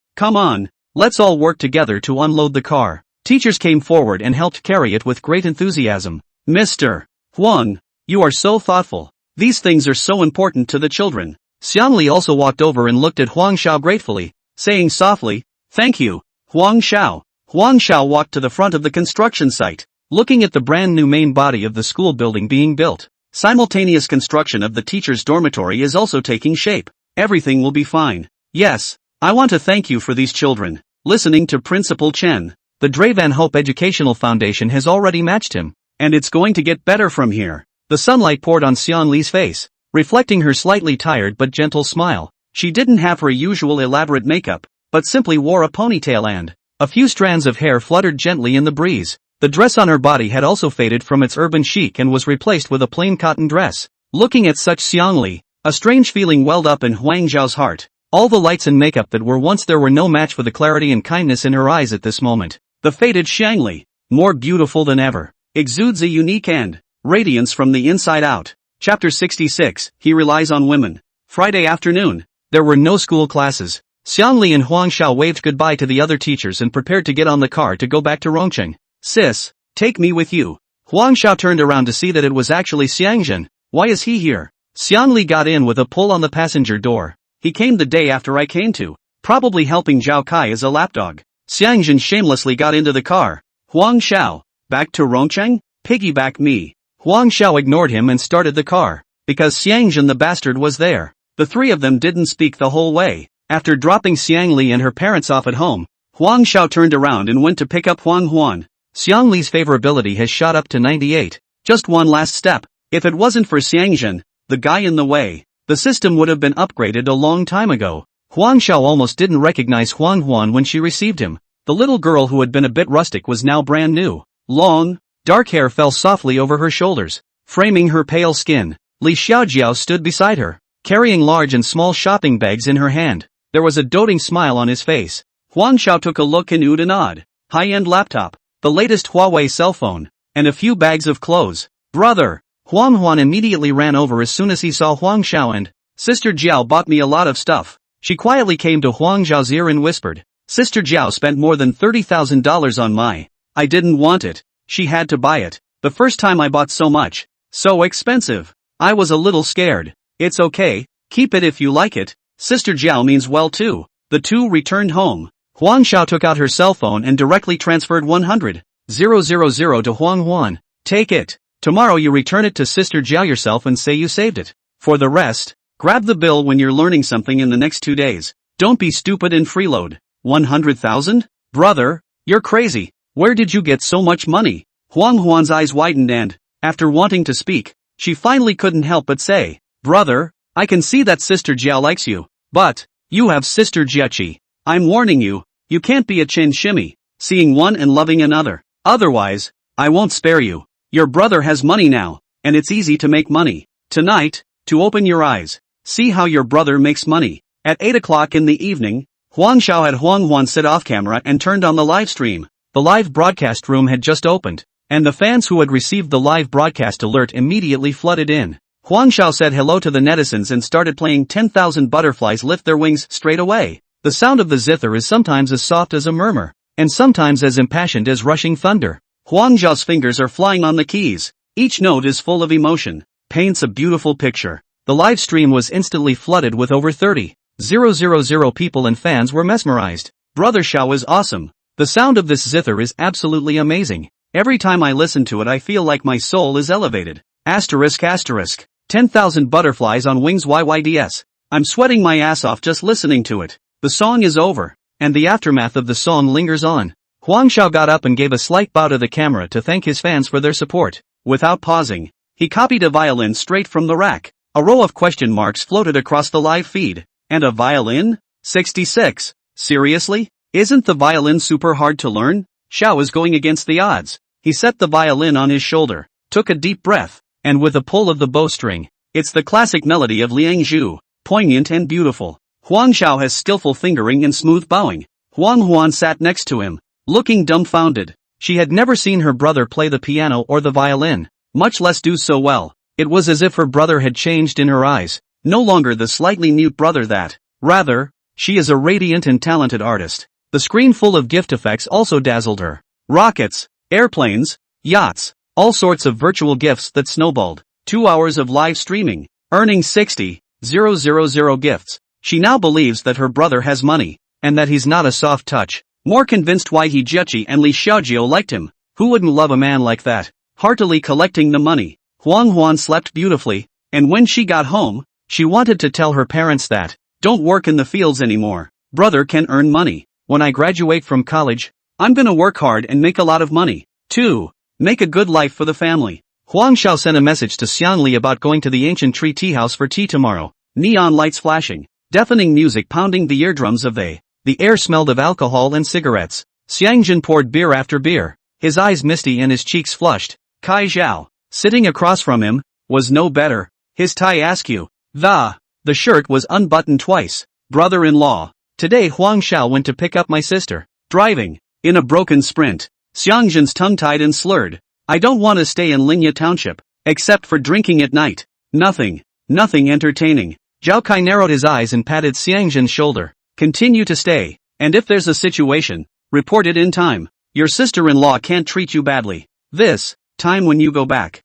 let's all work together to unload the car. Teachers came forward and helped carry it with great enthusiasm. Mr. Huang, you are so thoughtful. These things are so important to the children. Xiang Li also walked over and looked at Huang Xiao gratefully, saying softly, thank you, Huang Xiao. Huang Xiao walked to the front of the construction site, looking at the brand new main body of the school building being built. Simultaneous construction of the teachers' dormitory is also taking shape. Everything will be fine. Yes, I want to thank you for these children. Listening to Principal Chen, the Dravan Hope Educational Foundation has already matched him, and it's going to get better from here. The sunlight poured on Xiang Li's face, reflecting her slightly tired but gentle smile. She didn't have her usual elaborate makeup, but simply wore a ponytail and a few strands of hair fluttered gently in the breeze. The dress on her body had also faded from its urban chic and was replaced with a plain cotton dress. Looking at such Xiang Li, a strange feeling welled up in Huang Zhao's heart. All the lights and makeup that were once there were no match for the clarity and kindness in her eyes at this moment. The faded Xiang Li, more beautiful than ever, exudes a unique and radiance from the inside out. Chapter 66, He Relies on Women. Friday afternoon. There were no school classes. Xiang Li and Huang Xiao waved goodbye to the other teachers and prepared to get on the car to go back to Rongqing. Sis, take me with you. Huang Xiao turned around to see that it was actually Xiangzhen. Why is he here? Xiang Li got in with a pull on the passenger door. He came the day after I came to, probably helping Zhao Kai as a lapdog. Xiangzhen shamelessly got into the car. Huang Xiao, back to Rongqing? Piggyback me. Huang Xiao ignored him and started the car, because Xiangzhen the bastard was there. The three of them didn't speak the whole way. After dropping Xiang Li and her parents off at home, Huang Xiao turned around and went to pick up Huang Huan. Xiang Li's favorability has shot up to 98. Just one last step. If it wasn't for Xiangzhen, the guy in the way, the system would have been upgraded a long time ago. Huang Xiao almost didn't recognize Huang Huan when she received him. The little girl who had been a bit rustic was now brand new. Long, dark hair fell softly over her shoulders, framing her pale skin. Li Xiaojiao stood beside her, carrying large and small shopping bags in her hand. There was a doting smile on his face. Huang Xiao took a look and oohed and awed. High-end laptop, the latest Huawei cell phone, and a few bags of clothes. Brother! Huang Huan immediately ran over as soon as he saw Huang Xiao and Sister Jiao bought me a lot of stuff. She quietly came to Huang Zhao's ear and whispered, Sister Jiao spent more than $30,000 on my. I didn't want it. She had to buy it. The first time I bought so much. So expensive. I was a little scared. It's okay, keep it if you like it. Sister Jiao means well too. The two returned home. Huang Xiao took out her cell phone and directly transferred 100,000 to Huang Huan. Take it. Tomorrow you return it to Sister Jiao yourself and say you saved it. For the rest, grab the bill when you're learning something in the next 2 days. Don't be stupid and freeload. 100,000? Brother, you're crazy. Where did you get so much money? Huang Huan's eyes widened and, after wanting to speak, she finally couldn't help but say, Brother, I can see that Sister Jiao likes you, but, you have Sister Jiachi. I'm warning you, you can't be a chin shimmy, seeing one and loving another. Otherwise, I won't spare you. Your brother has money now, and it's easy to make money. Tonight, to open your eyes, see how your brother makes money. At 8 o'clock in the evening, Huang Xiao had Huang Huan sit off camera and turned on the live stream. The live broadcast room had just opened, and the fans who had received the live broadcast alert immediately flooded in. Huang Xiao said hello to the netizens and started playing 10,000 butterflies lift their wings straight away. The sound of the zither is sometimes as soft as a murmur, and sometimes as impassioned as rushing thunder. Huang Xiao's fingers are flying on the keys. Each note is full of emotion, paints a beautiful picture. The live stream was instantly flooded with over 30,000 people and fans were mesmerized. Brother Xiao is awesome. The sound of this zither is absolutely amazing. Every time I listen to it I feel like my soul is elevated. Asterisk asterisk. 10,000 butterflies on wings YYDS. I'm sweating my ass off just listening to it. The song is over, and the aftermath of the song lingers on. Huang Xiao got up and gave a slight bow to the camera to thank his fans for their support. Without pausing, he copied a violin straight from the rack. A row of question marks floated across the live feed. And a violin? 66. Seriously? Isn't the violin super hard to learn? Xiao is going against the odds. He set the violin on his shoulder, took a deep breath, and with a pull of the bowstring, it's the classic melody of Liang Zhu, poignant and beautiful. Huang Xiao has skillful fingering and smooth bowing. Huang Huan sat next to him, looking dumbfounded. She had never seen her brother play the piano or the violin, much less do so well. It was as if her brother had changed in her eyes, no longer the slightly mute brother that, rather, she is a radiant and talented artist. The screen full of gift effects also dazzled her. Rockets, airplanes, yachts, all sorts of virtual gifts that snowballed. 2 hours of live streaming, earning 60,000 gifts. She now believes that her brother has money, and that he's not a soft touch. More convinced why he Jiechi and Li Xiaojiu liked him. Who wouldn't love a man like that? Heartily collecting the money. Huang Huan slept beautifully, and when she got home, she wanted to tell her parents that, don't work in the fields anymore. Brother can earn money. When I graduate from college, I'm gonna work hard and make a lot of money. 2. Make a good life for the family. Huang Xiao sent a message to Xiang Li about going to the ancient tree tea house for tea tomorrow. Neon lights flashing, deafening music pounding the eardrums of the air smelled of alcohol and cigarettes. Xiangjin poured beer after beer, his eyes misty and his cheeks flushed. Kai Zhao, sitting across from him, was no better. His tie askew. The shirt was unbuttoned twice. Brother-in-law. Today Huang Xiao went to pick up my sister. Driving. In a broken sprint. Xiangjin's tongue-tied and slurred. I don't want to stay in Linya Township. Except for drinking at night. Nothing entertaining. Zhao Kai narrowed his eyes and patted Xiangjin's shoulder. Continue to stay. And if there's a situation, report it in time. Your sister-in-law can't treat you badly. This time when you go back.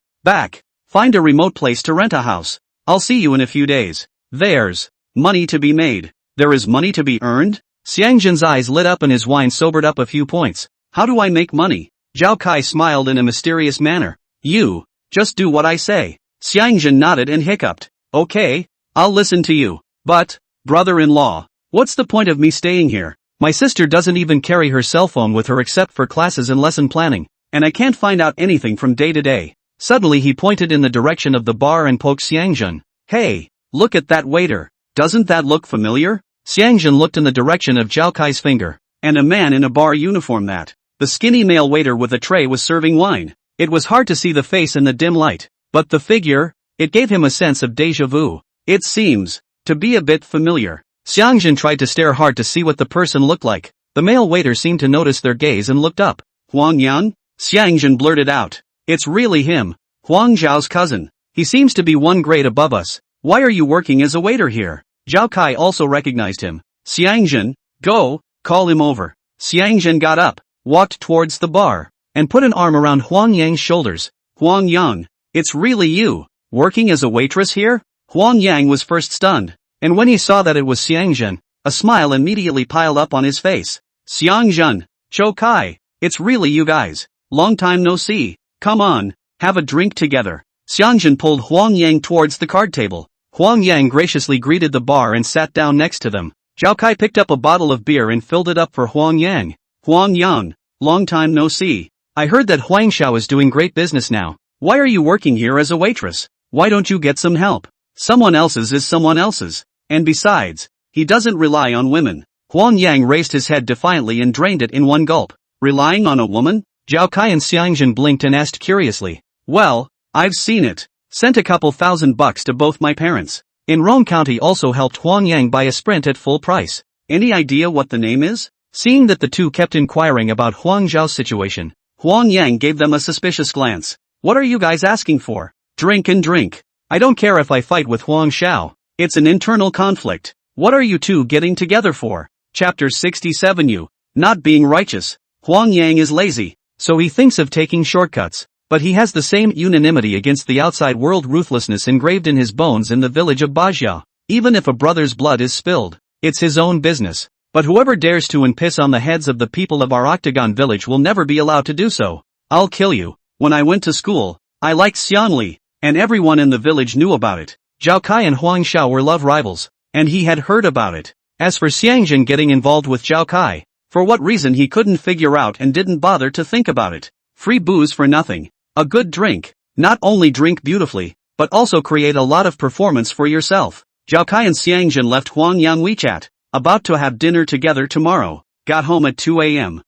Find a remote place to rent a house. I'll see you in a few days. There's money to be made. There is money to be earned? Xiangjin's eyes lit up and his wine sobered up a few points. How do I make money? Zhao Kai smiled in a mysterious manner. You, just do what I say. Xiangjin nodded and hiccuped. Okay, I'll listen to you. But, brother-in-law, what's the point of me staying here? My sister doesn't even carry her cell phone with her except for classes and lesson planning, and I can't find out anything from day to day. Suddenly he pointed in the direction of the bar and poked Xiangjin. Hey, look at that waiter. Doesn't that look familiar? Xiangjin looked in the direction of Zhao Kai's finger, and a man in a bar uniform that. The skinny male waiter with a tray was serving wine. It was hard to see the face in the dim light, but the figure, it gave him a sense of déjà vu. It seems to be a bit familiar. Xiangjin tried to stare hard to see what the person looked like. The male waiter seemed to notice their gaze and looked up. Huang Yan? Xiangjin blurted out. It's really him. Huang Zhao's cousin. He seems to be one grade above us. Why are you working as a waiter here? Zhao Kai also recognized him. Xiangjin, go, call him over. Xiangjin got up, walked towards the bar, and put an arm around Huang Yang's shoulders. Huang Yang, it's really you, working as a waitress here? Huang Yang was first stunned, and when he saw that it was Xiangjun, a smile immediately piled up on his face. Xiangjun, Cho Kai, it's really you guys. Long time no see. Come on, have a drink together. Xiangjun pulled Huang Yang towards the card table. Huang Yang graciously greeted the bar and sat down next to them. Zhao Kai picked up a bottle of beer and filled it up for Huang Yang. Huang Yang, long time no see. I heard that Huang Xiao is doing great business now. Why are you working here as a waitress? Why don't you get some help? Someone else's is someone else's. And besides, he doesn't rely on women. Huang Yang raised his head defiantly and drained it in one gulp. Relying on a woman? Zhao Kai and Xiangjun blinked and asked curiously. Well, I've seen it. Sent a couple $1,000 to both my parents. In Rome County also helped Huang Yang buy a Sprint at full price. Any idea what the name is? Seeing that the two kept inquiring about Huang Zhao's situation, Huang Yang gave them a suspicious glance. What are you guys asking for? Drink and drink. I don't care if I fight with Huang Xiao. It's an internal conflict. What are you two getting together for? Chapter 67. You not being righteous. Huang Yang is lazy, so he thinks of taking shortcuts. But he has the same unanimity against the outside world ruthlessness engraved in his bones in the village of Bajia. Even if a brother's blood is spilled, it's his own business. But whoever dares to and piss on the heads of the people of our Octagon village will never be allowed to do so. I'll kill you. When I went to school, I liked Xianli, and everyone in the village knew about it. Zhao Kai and Huang Xiao were love rivals, and he had heard about it. As for Xiangjun getting involved with Zhao Kai, for what reason he couldn't figure out and didn't bother to think about it. Free booze for nothing. A good drink. Not only drink beautifully, but also create a lot of performance for yourself. Zhao Kai and Xiangjun left Huang Yang WeChat, about to have dinner together tomorrow. Got home at 2 a.m.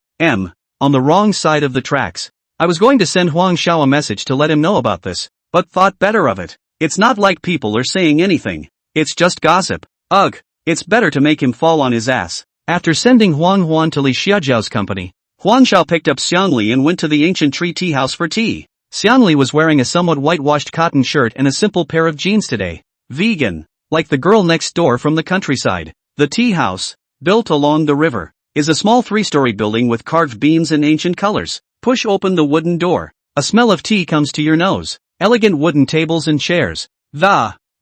On the wrong side of the tracks. I was going to send Huang Xiao a message to let him know about this, but thought better of it. It's not like people are saying anything. It's just gossip. Ugh. It's better to make him fall on his ass. After sending Huang Huan to Li Xiaojiao's company, Huang Xiao picked up Xiangli and went to the ancient tree tea house for tea. Xiangli was wearing a somewhat whitewashed cotton shirt and a simple pair of jeans today. Vegan. Like the girl next door from the countryside. The tea house, built along the river, is a small 3-story building with carved beams and ancient colors. Push open the wooden door. A smell of tea comes to your nose. Elegant wooden tables and chairs.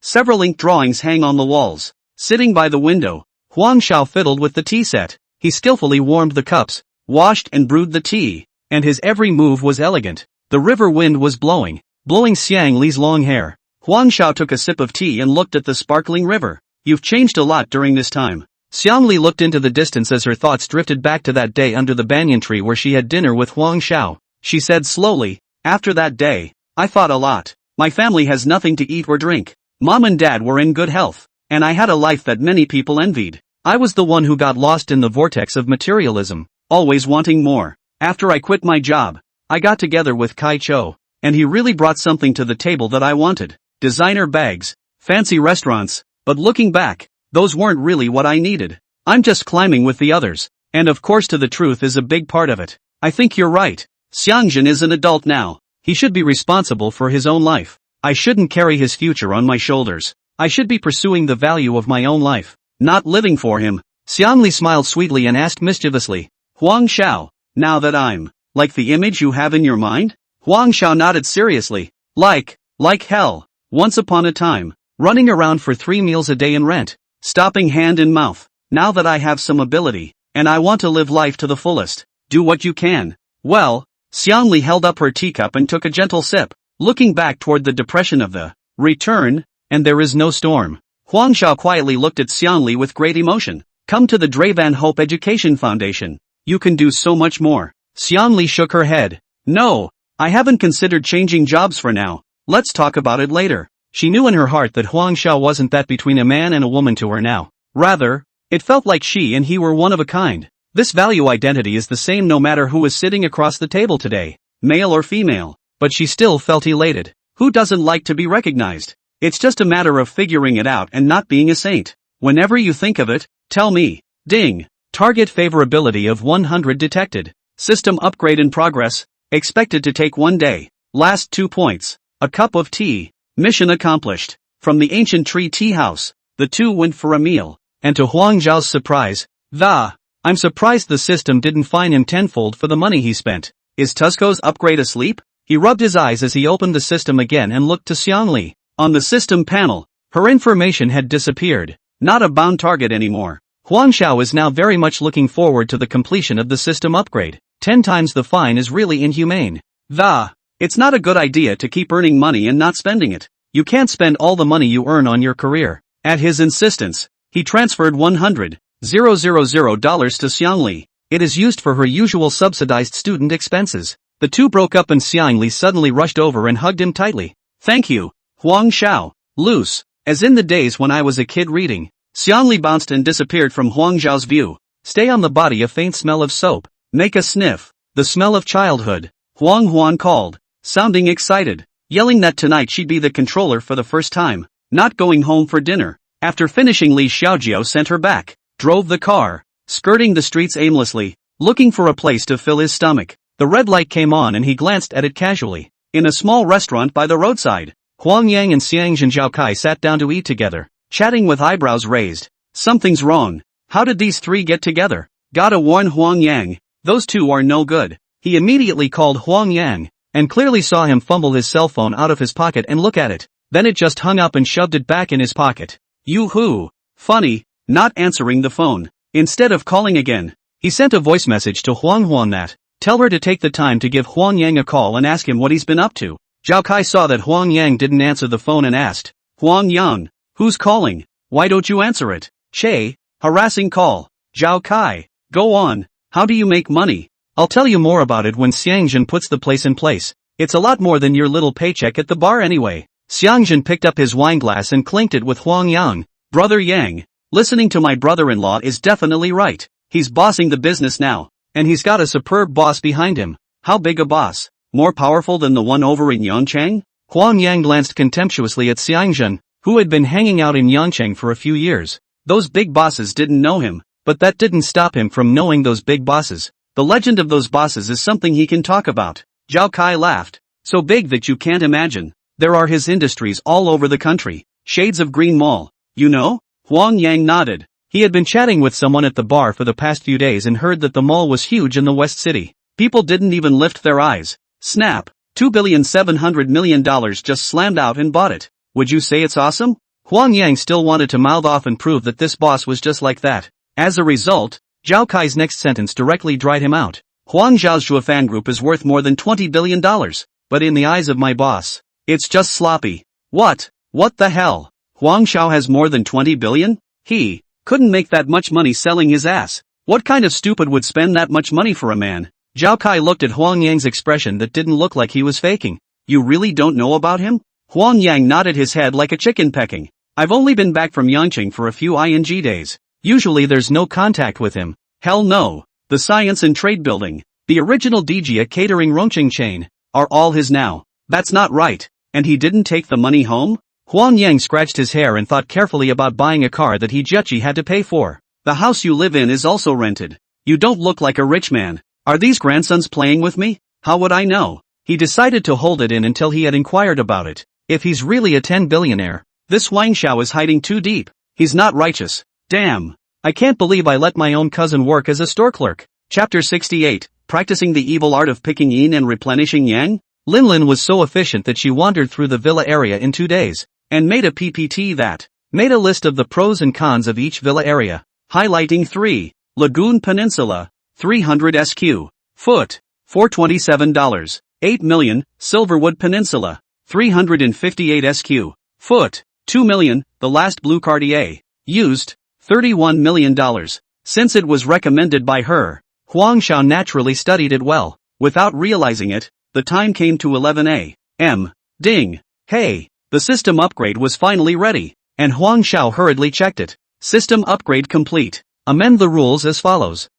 Several ink drawings hang on the walls. Sitting by the window, Huang Xiao fiddled with the tea set. He skillfully warmed the cups, washed and brewed the tea, and his every move was elegant. The river wind was blowing Xiang Li's long hair. Huang Xiao took a sip of tea and looked at the sparkling river. You've changed a lot during this time. Xiang Li looked into the distance as her thoughts drifted back to that day under the banyan tree where she had dinner with Huang Xiao. She said slowly, after that day, I thought a lot. My family has nothing to eat or drink. Mom and dad were in good health, and I had a life that many people envied. I was the one who got lost in the vortex of materialism, always wanting more. After I quit my job, I got together with Kai Cho, and he really brought something to the table that I wanted. Designer bags, fancy restaurants, but looking back, those weren't really what I needed. I'm just climbing with the others, and of course the truth is a big part of it. I think you're right. Xiangjun is an adult now. He should be responsible for his own life. I shouldn't carry his future on my shoulders. I should be pursuing the value of my own life, not living for him. Xiangli smiled sweetly and asked mischievously, Huang Xiao, now that I'm like the image you have in your mind? Huang Xiao nodded seriously. Like hell. Once upon a time, running around for 3 meals a day in rent, stopping hand in mouth. Now that I have some ability, and I want to live life to the fullest, do what you can. Well, Xiangli held up her teacup and took a gentle sip, looking back toward the depression of the return, and there is no storm. Huang Xiao quietly looked at Xiangli with great emotion. Come to the Dravan Hope Education Foundation. You can do so much more. Xiangli shook her head. No, I haven't considered changing jobs for now. Let's talk about it later. She knew in her heart that Huang Xiao wasn't that between a man and a woman to her now. Rather, it felt like she and he were one of a kind. This value identity is the same no matter who is sitting across the table today, male or female, but she still felt elated. Who doesn't like to be recognized? It's just a matter of figuring it out and not being a saint. Whenever you think of it, tell me. Ding. Target favorability of 100 detected. System upgrade in progress. Expected to take 1 day. Last 2 points. A cup of tea. Mission accomplished. From the ancient tree tea house, the two went for a meal. And to Huang Zhao's surprise, I'm surprised the system didn't fine him tenfold for the money he spent. Is Tuzco's upgrade asleep? He rubbed his eyes as he opened the system again and looked to Xiangli. On the system panel, her information had disappeared. not a bound target anymore. Huang Xiao is now very much looking forward to the completion of the system upgrade. 10 times the fine is really inhumane. It's not a good idea to keep earning money and not spending it. You can't spend all the money you earn on your career. At his insistence, he transferred $100,000 to Xiangli. It is used for her usual subsidized student expenses. The two broke up and Xiangli suddenly rushed over and hugged him tightly. Thank you, Huang Xiao. Loose, as in the days when I was a kid reading. Xiangli bounced and disappeared from Huang Xiao's view. Stay on the body, a faint smell of soap. Make a sniff. The smell of childhood. Huang called, sounding excited, yelling that tonight she'd be the controller for the first time, not going home for dinner. After finishing, Li Xiaojiao sent her back, drove the car, skirting the streets aimlessly, looking for a place to fill his stomach. The red light came on and he glanced at it casually. In a small restaurant by the roadside, Huang Yang and Xiang Zhao Kai sat down to eat together, chatting with eyebrows raised. Something's wrong. How did these three get together? Gotta warn Huang Yang, those two are no good. He immediately called Huang Yang, and clearly saw him fumble his cell phone out of his pocket and look at it. Then it just hung up and shoved it back in his pocket. Yoo-hoo. Funny, not answering the phone. Instead of calling again, he sent a voice message to Huang that, tell her to take the time to give Huang Yang a call and ask him what he's been up to. Zhao Kai saw that Huang Yang didn't answer the phone and asked, Huang Yang, who's calling? Why don't you answer it? Che, harassing call. Zhao Kai, go on, how do you make money? I'll tell you more about it when Xiangzhen puts the place in place. It's a lot more than your little paycheck at the bar anyway. Xiangzhen picked up his wineglass and clinked it with Huang Yang. Brother Yang, listening to my brother-in-law is definitely right. He's bossing the business now, and he's got a superb boss behind him. How big a boss? More powerful than the one over in Yangcheng? Huang Yang glanced contemptuously at Xiangzhen, who had been hanging out in Yangcheng for a few years. Those big bosses didn't know him, but that didn't stop him from knowing those big bosses. The legend of those bosses is something he can talk about. Zhao Kai laughed. So big that you can't imagine. There are his industries all over the country. Shades of Green Mall. You know? Huang Yang nodded. He had been chatting with someone at the bar for the past few days and heard that the mall was huge in the West City. People didn't even lift their eyes. Snap. $2,700,000,000 just slammed out and bought it. Would you say it's awesome? Huang Yang still wanted to mouth off and prove that this boss was just like that. As a result, Zhao Kai's next sentence directly dried him out. Huang Xiao's Zhuofan Group is worth more than $20 billion, but in the eyes of my boss, it's just sloppy. What? What the hell? Huang Xiao has more than 20 billion? He couldn't make that much money selling his ass. What kind of stupid would spend that much money for a man? Zhao Kai looked at Huang Yang's expression that didn't look like he was faking. You really don't know about him? Huang Yang nodded his head like a chicken pecking. I've only been back from Yangcheng for a few ing days. Usually there's no contact with him. Hell no. The Science and Trade Building, the original Dijia catering Rongqing chain, are all his now. That's not right. And he didn't take the money home? Huang Yang scratched his hair and thought carefully about buying a car that he Jechi had to pay for. The house you live in is also rented. You don't look like a rich man. Are these grandsons playing with me? How would I know? He decided to hold it in until he had inquired about it. If he's really a 10 billionaire, this Wang Xiao is hiding too deep. He's not righteous. Damn. I can't believe I let my own cousin work as a store clerk. Chapter 68, Practicing the Evil Art of Picking Yin and Replenishing Yang? Linlin was so efficient that she wandered through the villa area in 2 days, and made a PPT that made a list of the pros and cons of each villa area, highlighting 3. Lagoon Peninsula, 300 SQ. Foot, $427. 8 million, Silverwood Peninsula, 358 SQ. Foot, 2 million, the last blue Cartier, used, $31 million. Since it was recommended by her, Huang Xiao naturally studied it well. Without realizing it, the time came to 11 a.m. Ding. Hey, the system upgrade was finally ready, and Huang Xiao hurriedly checked it. System upgrade complete. Amend the rules as follows.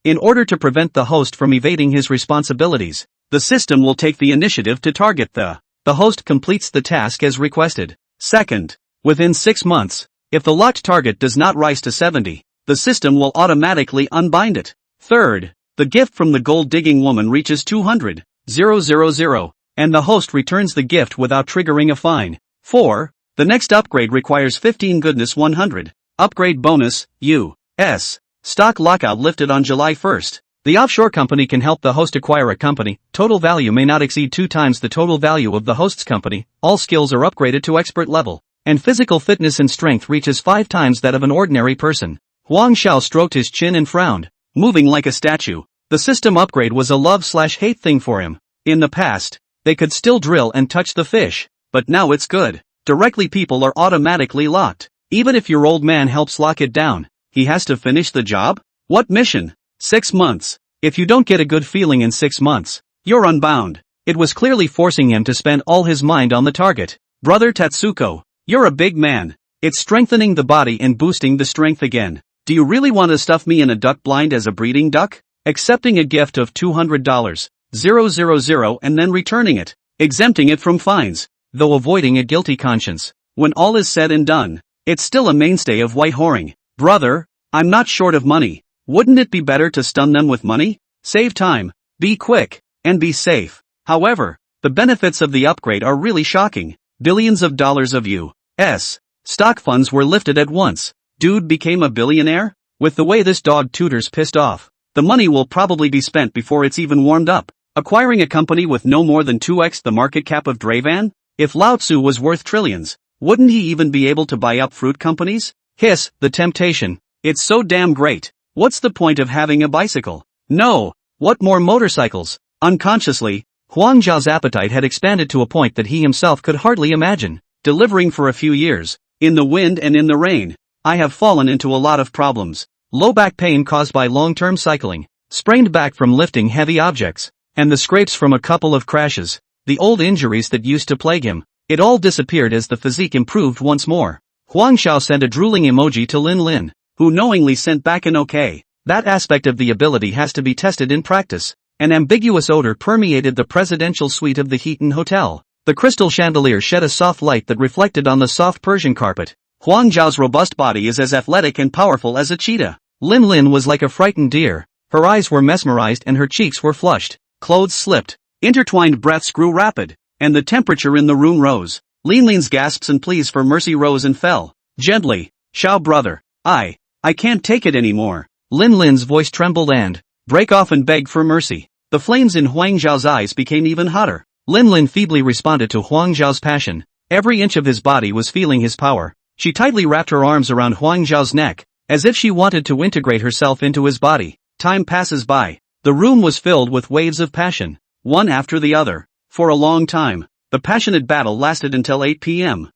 In order to prevent the host from evading his responsibilities, the system will take the initiative to target the host completes the task as requested. Second, within 6 months, if the locked target does not rise to 70, the system will automatically unbind it. Third, the gift from the gold-digging woman reaches 200,000, and the host returns the gift without triggering a fine. 4. The next upgrade requires 15 goodness 100. Upgrade bonus, U.S. Stock lockout lifted on July 1st. The offshore company can help the host acquire a company. Total value may not exceed 2 times the total value of the host's company. All skills are upgraded to expert level. and physical fitness and strength reaches 5 times that of an ordinary person. Huang Xiao stroked his chin and frowned, moving like a statue. The system upgrade was a love/hate thing for him. In the past, they could still drill and touch the fish, but now it's good. Directly people are automatically locked. Even if your old man helps lock it down, he has to finish the job? What mission? 6 months. If you don't get a good feeling in 6 months, you're unbound. It was clearly forcing him to spend all his mind on the target. Brother Tatsuko, you're a big man. It's strengthening the body and boosting the strength again. Do you really want to stuff me in a duck blind as a breeding duck? Accepting a gift of $200, 000 and then returning it, exempting it from fines, though avoiding a guilty conscience. When all is said and done, it's still a mainstay of white whoring. Brother, I'm not short of money. Wouldn't it be better to stun them with money? Save time, be quick, and be safe. However, the benefits of the upgrade are really shocking. Billions of dollars of U.S. stock funds were lifted at once. Dude became a billionaire? With the way this dog tutor's pissed off, the money will probably be spent before it's even warmed up. Acquiring a company with no more than 2x the market cap of Dravan? If Lao Tzu was worth trillions, wouldn't he even be able to buy up fruit companies? Hiss, the temptation. It's so damn great. What's the point of having a bicycle? No. What more motorcycles? Unconsciously, Huang Zhao's appetite had expanded to a point that he himself could hardly imagine. Delivering for a few years, in the wind and in the rain, I have fallen into a lot of problems. Low back pain caused by long-term cycling, sprained back from lifting heavy objects, and the scrapes from a couple of crashes. The old injuries that used to plague him, it all disappeared as the physique improved once more. Huang Xiao sent a drooling emoji to Lin Lin, who knowingly sent back an okay. That aspect of the ability has to be tested in practice. An ambiguous odor permeated the presidential suite of the Heaton Hotel. The crystal chandelier shed a soft light that reflected on the soft Persian carpet. Huang Zhao's robust body is as athletic and powerful as a cheetah. Lin Lin was like a frightened deer. Her eyes were mesmerized and her cheeks were flushed. Clothes slipped. Intertwined breaths grew rapid, and the temperature in the room rose. Lin Lin's gasps and pleas for mercy rose and fell. Gently, Xiao brother, I can't take it anymore. Lin Lin's voice trembled and, break off and beg for mercy. The flames in Huang Zhao's eyes became even hotter. Lin Lin feebly responded to Huang Zhao's passion. Every inch of his body was feeling his power. She tightly wrapped her arms around Huang Zhao's neck, as if she wanted to integrate herself into his body. Time passes by. The room was filled with waves of passion, one after the other. For a long time, the passionate battle lasted until 8 p.m.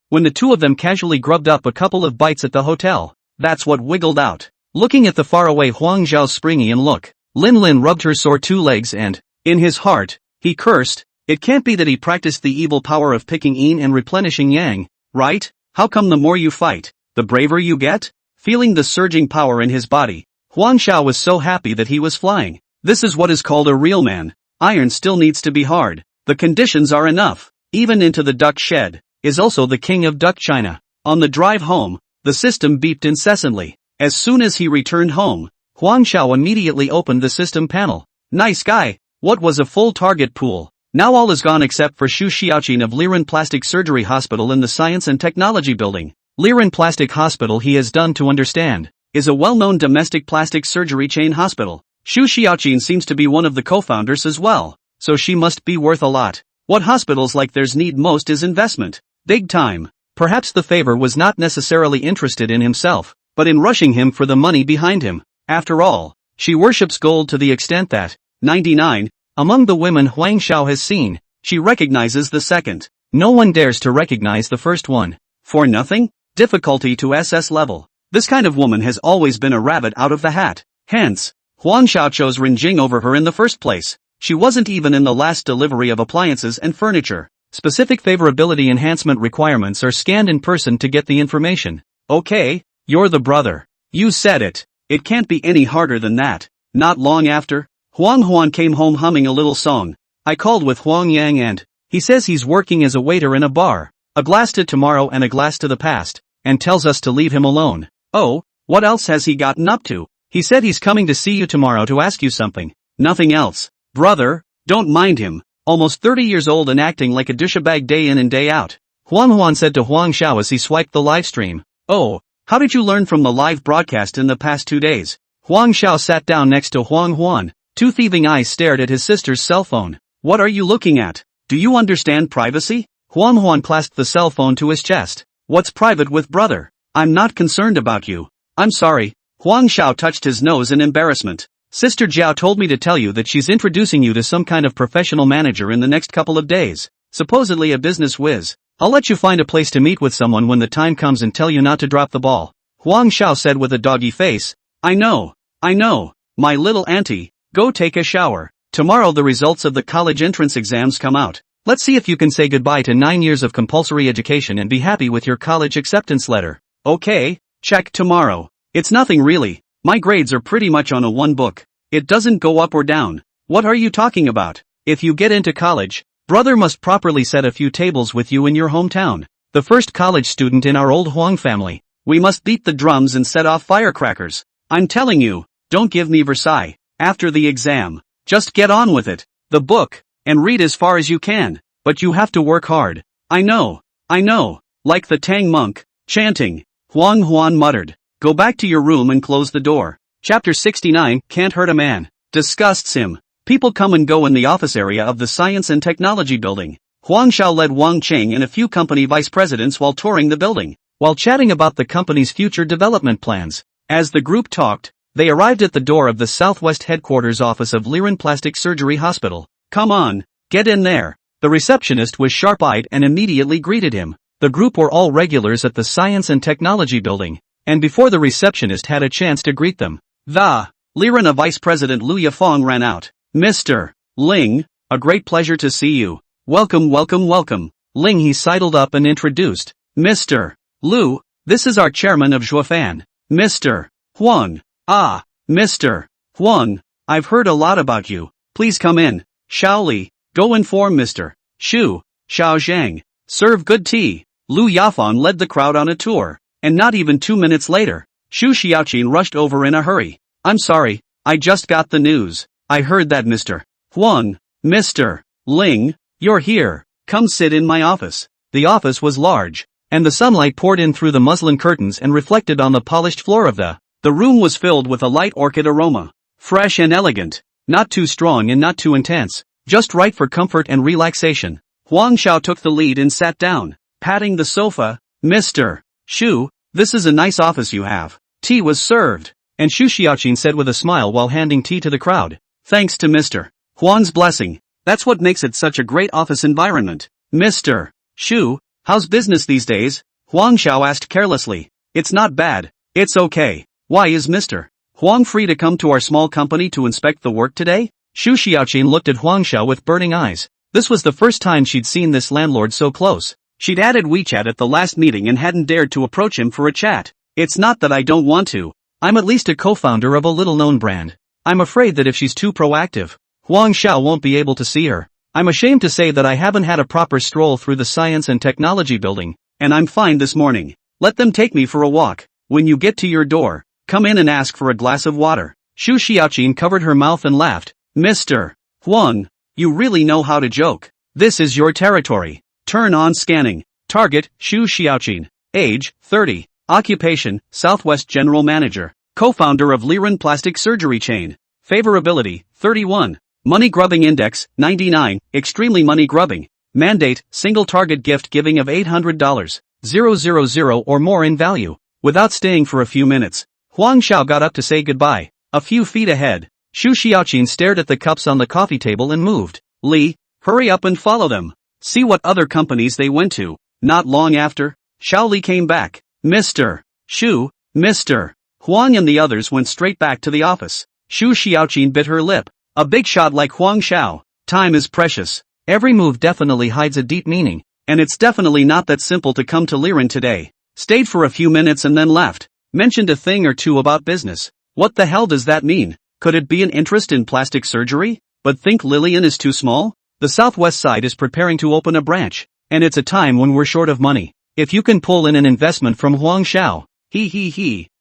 When the two of them casually grubbed up a couple of bites at the hotel. That's what wiggled out. Looking at the faraway Huang Zhao's springy and look, Lin Lin rubbed her sore 2 legs and, in his heart, he cursed. It can't be that he practiced the evil power of picking yin and replenishing yang, right? How come the more you fight, the braver you get? Feeling the surging power in his body, Huang Xiao was so happy that he was flying. This is what is called a real man. Iron still needs to be hard. The conditions are enough. Even Into the Duck Shed is also the king of duck China. On the drive home, the system beeped incessantly. As soon as he returned home, Huang Xiao immediately opened the system panel. Nice guy. What was a full target pool? Now all is gone except for Xu Xiaoqin of Liren Plastic Surgery Hospital in the Science and Technology Building. Liren Plastic Hospital, he has done to understand, is a well-known domestic plastic surgery chain hospital. Xu Xiaoqin seems to be one of the co-founders as well, so she must be worth a lot. What hospitals like theirs need most is investment. Big time. Perhaps the favor was not necessarily interested in himself, but in rushing him for the money behind him. After all, she worships gold to the extent that, 99, among the women Huang Xiao has seen, she recognizes the second. No one dares to recognize the first one. For nothing? Difficulty to SS level. This kind of woman has always been a rabbit out of the hat. Hence, Huang Xiao chose Renjing over her in the first place. She wasn't even in the last delivery of appliances and furniture. Specific favorability enhancement requirements are scanned in person to get the information. Okay, you're the brother. You said it. It can't be any harder than that. Not long after, Huang Huan came home humming a little song. I called with Huang Yang and he says he's working as a waiter in a bar. A glass to tomorrow and a glass to the past, and tells us to leave him alone. Oh, what else has he gotten up to? He said he's coming to see you tomorrow to ask you something. Nothing else. Brother, don't mind him. Almost 30 years old and acting like a douchebag day in and day out. Huang Huan said to Huang Xiao as he swiped the live stream. Oh, how did you learn from the live broadcast in the past 2 days? Huang Xiao sat down next to Huang Huan. 2 thieving eyes stared at his sister's cell phone. What are you looking at? Do you understand privacy? Huang clasped the cell phone to his chest. What's private with brother? I'm not concerned about you. I'm sorry. Huang Xiao touched his nose in embarrassment. Sister Jiao told me to tell you that she's introducing you to some kind of professional manager in the next couple of days. Supposedly a business whiz. I'll let you find a place to meet with someone when the time comes and tell you not to drop the ball. Huang Xiao said with a doggy face. I know. My little auntie, go take a shower. Tomorrow the results of the college entrance exams come out. Let's see if you can say goodbye to 9 years of compulsory education and be happy with your college acceptance letter. Okay, check tomorrow. It's nothing really. My grades are pretty much on a 1 book. It doesn't go up or down. What are you talking about? If you get into college, brother must properly set a few tables with you in your hometown. The first college student in our old Huang family. We must beat the drums and set off firecrackers. I'm telling you, don't give me Versailles. After the exam, just get on with it. The book, and read as far as you can. But you have to work hard. I know. Like the Tang monk, chanting. Huang muttered. Go back to your room and close the door. Chapter 69, Can't Hurt a Man. Disgusts him. People come and go in the office area of the Science and Technology Building. Huang Xiao led Wang Cheng and a few company vice presidents while touring the building, while chatting about the company's future development plans. As the group talked, they arrived at the door of the Southwest Headquarters office of Liren Plastic Surgery Hospital. Come on, get in there. The receptionist was sharp-eyed and immediately greeted him. The group were all regulars at the Science and Technology Building, and before the receptionist had a chance to greet them, Liren Vice President Lu Yafeng ran out. Mr. Ling, a great pleasure to see you. Welcome. Ling he sidled up and introduced. Mr. Lu, this is our chairman of Zhuofan. Mr. Huang. Mr. Huang, I've heard a lot about you. Please come in. Shaoli, go inform Mr. Xu, Xiaozhang. Serve good tea. Lu Yafeng led the crowd on a tour, and not even 2 minutes later, Xu Xiaoqin rushed over in a hurry. I'm sorry, I just got the news. I heard that Mr. Huang, Mr. Ling, you're here. Come sit in my office. The office was large, and the sunlight poured in through the muslin curtains and reflected on the polished floor of the room was filled with a light orchid aroma. Fresh and elegant, not too strong and not too intense, just right for comfort and relaxation. Huang Xiao took the lead and sat down, patting the sofa. Mr. Xu, this is a nice office you have. Tea was served, and Xu Xiaoqin said with a smile while handing tea to the crowd. Thanks to Mr. Huang's blessing. That's what makes it such a great office environment. Mr. Xu, how's business these days? Huang Xiao asked carelessly. It's not bad. It's okay. Why is Mr. Huang free to come to our small company to inspect the work today? Xu Xiaoqin looked at Huang Xiao with burning eyes. This was the first time she'd seen this landlord so close. She'd added WeChat at the last meeting and hadn't dared to approach him for a chat. It's not that I don't want to. I'm at least a co-founder of a little-known brand. I'm afraid that if she's too proactive, Huang Xiao won't be able to see her. I'm ashamed to say that I haven't had a proper stroll through the Science and Technology Building, and I'm fine this morning. Let them take me for a walk. When you get to your door, come in and ask for a glass of water. Xu Xiaoqin covered her mouth and laughed. Mr. Huang, you really know how to joke. This is your territory. Turn on scanning. Target, Xu Xiaoqin. Age, 30. Occupation, Southwest General Manager. Co-founder of Liren Plastic Surgery Chain. Favorability, 31. Money Grubbing Index, 99. Extremely money grubbing. Mandate, single target gift giving of $800. 000 or more in value. Without staying for a few minutes, Huang Xiao got up to say goodbye. A few feet ahead, Xu Xiaoqin stared at the cups on the coffee table and moved. Li, hurry up and follow them. See what other companies they went to. Not long after, Xiao Li came back. Mr. Xu, Mr. Huang and the others went straight back to the office. Xu Xiaoqin bit her lip. A big shot like Huang Xiao. Time is precious. Every move definitely hides a deep meaning, and it's definitely not that simple to come to Liren today. Stayed for a few minutes and then left. Mentioned a thing or two about business. What the hell does that mean? Could it be an interest in plastic surgery? But think Lillian is too small? The Southwest side is preparing to open a branch, and it's a time when we're short of money. If you can pull in an investment from Huang Xiao.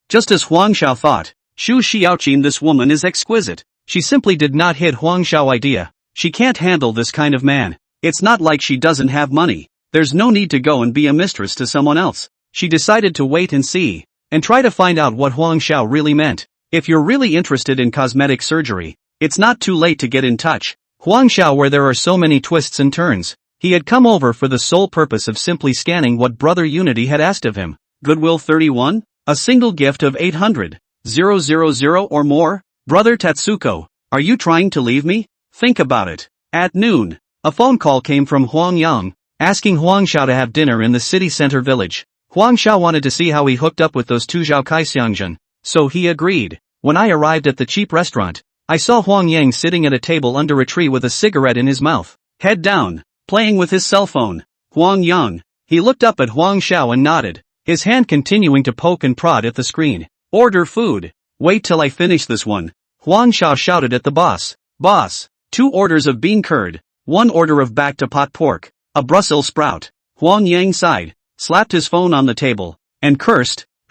Just as Huang Xiao thought. Xu Xiaoqin, this woman is exquisite. She simply did not hit Huang Xiao idea. She can't handle this kind of man. It's not like she doesn't have money. There's no need to go and be a mistress to someone else. She decided to wait and see, and try to find out what Huang Xiao really meant. If you're really interested in cosmetic surgery, it's not too late to get in touch. Huang Xiao, where there are so many twists and turns. He had come over for the sole purpose of simply scanning what Brother Unity had asked of him. Goodwill 31? A single gift of 800,000 or more? Brother Tatsuko, are you trying to leave me? Think about it. At noon, a phone call came from Huang Yang, asking Huang Xiao to have dinner in the city center village. Huang Xiao wanted to see how he hooked up with those two Zhao Kai Xiangjun, so he agreed. When I arrived at the cheap restaurant, I saw Huang Yang sitting at a table under a tree with a cigarette in his mouth, head down, playing with his cell phone. Huang Yang. He looked up at Huang Xiao and nodded, his hand continuing to poke and prod at the screen. Order food. Wait till I finish this one. Huang Xiao shouted at the boss. Boss, 2 orders of bean curd, 1 order of back-to-pot pork, a Brussels sprout. Huang Yang sighed, slapped his phone on the table, and cursed, *********,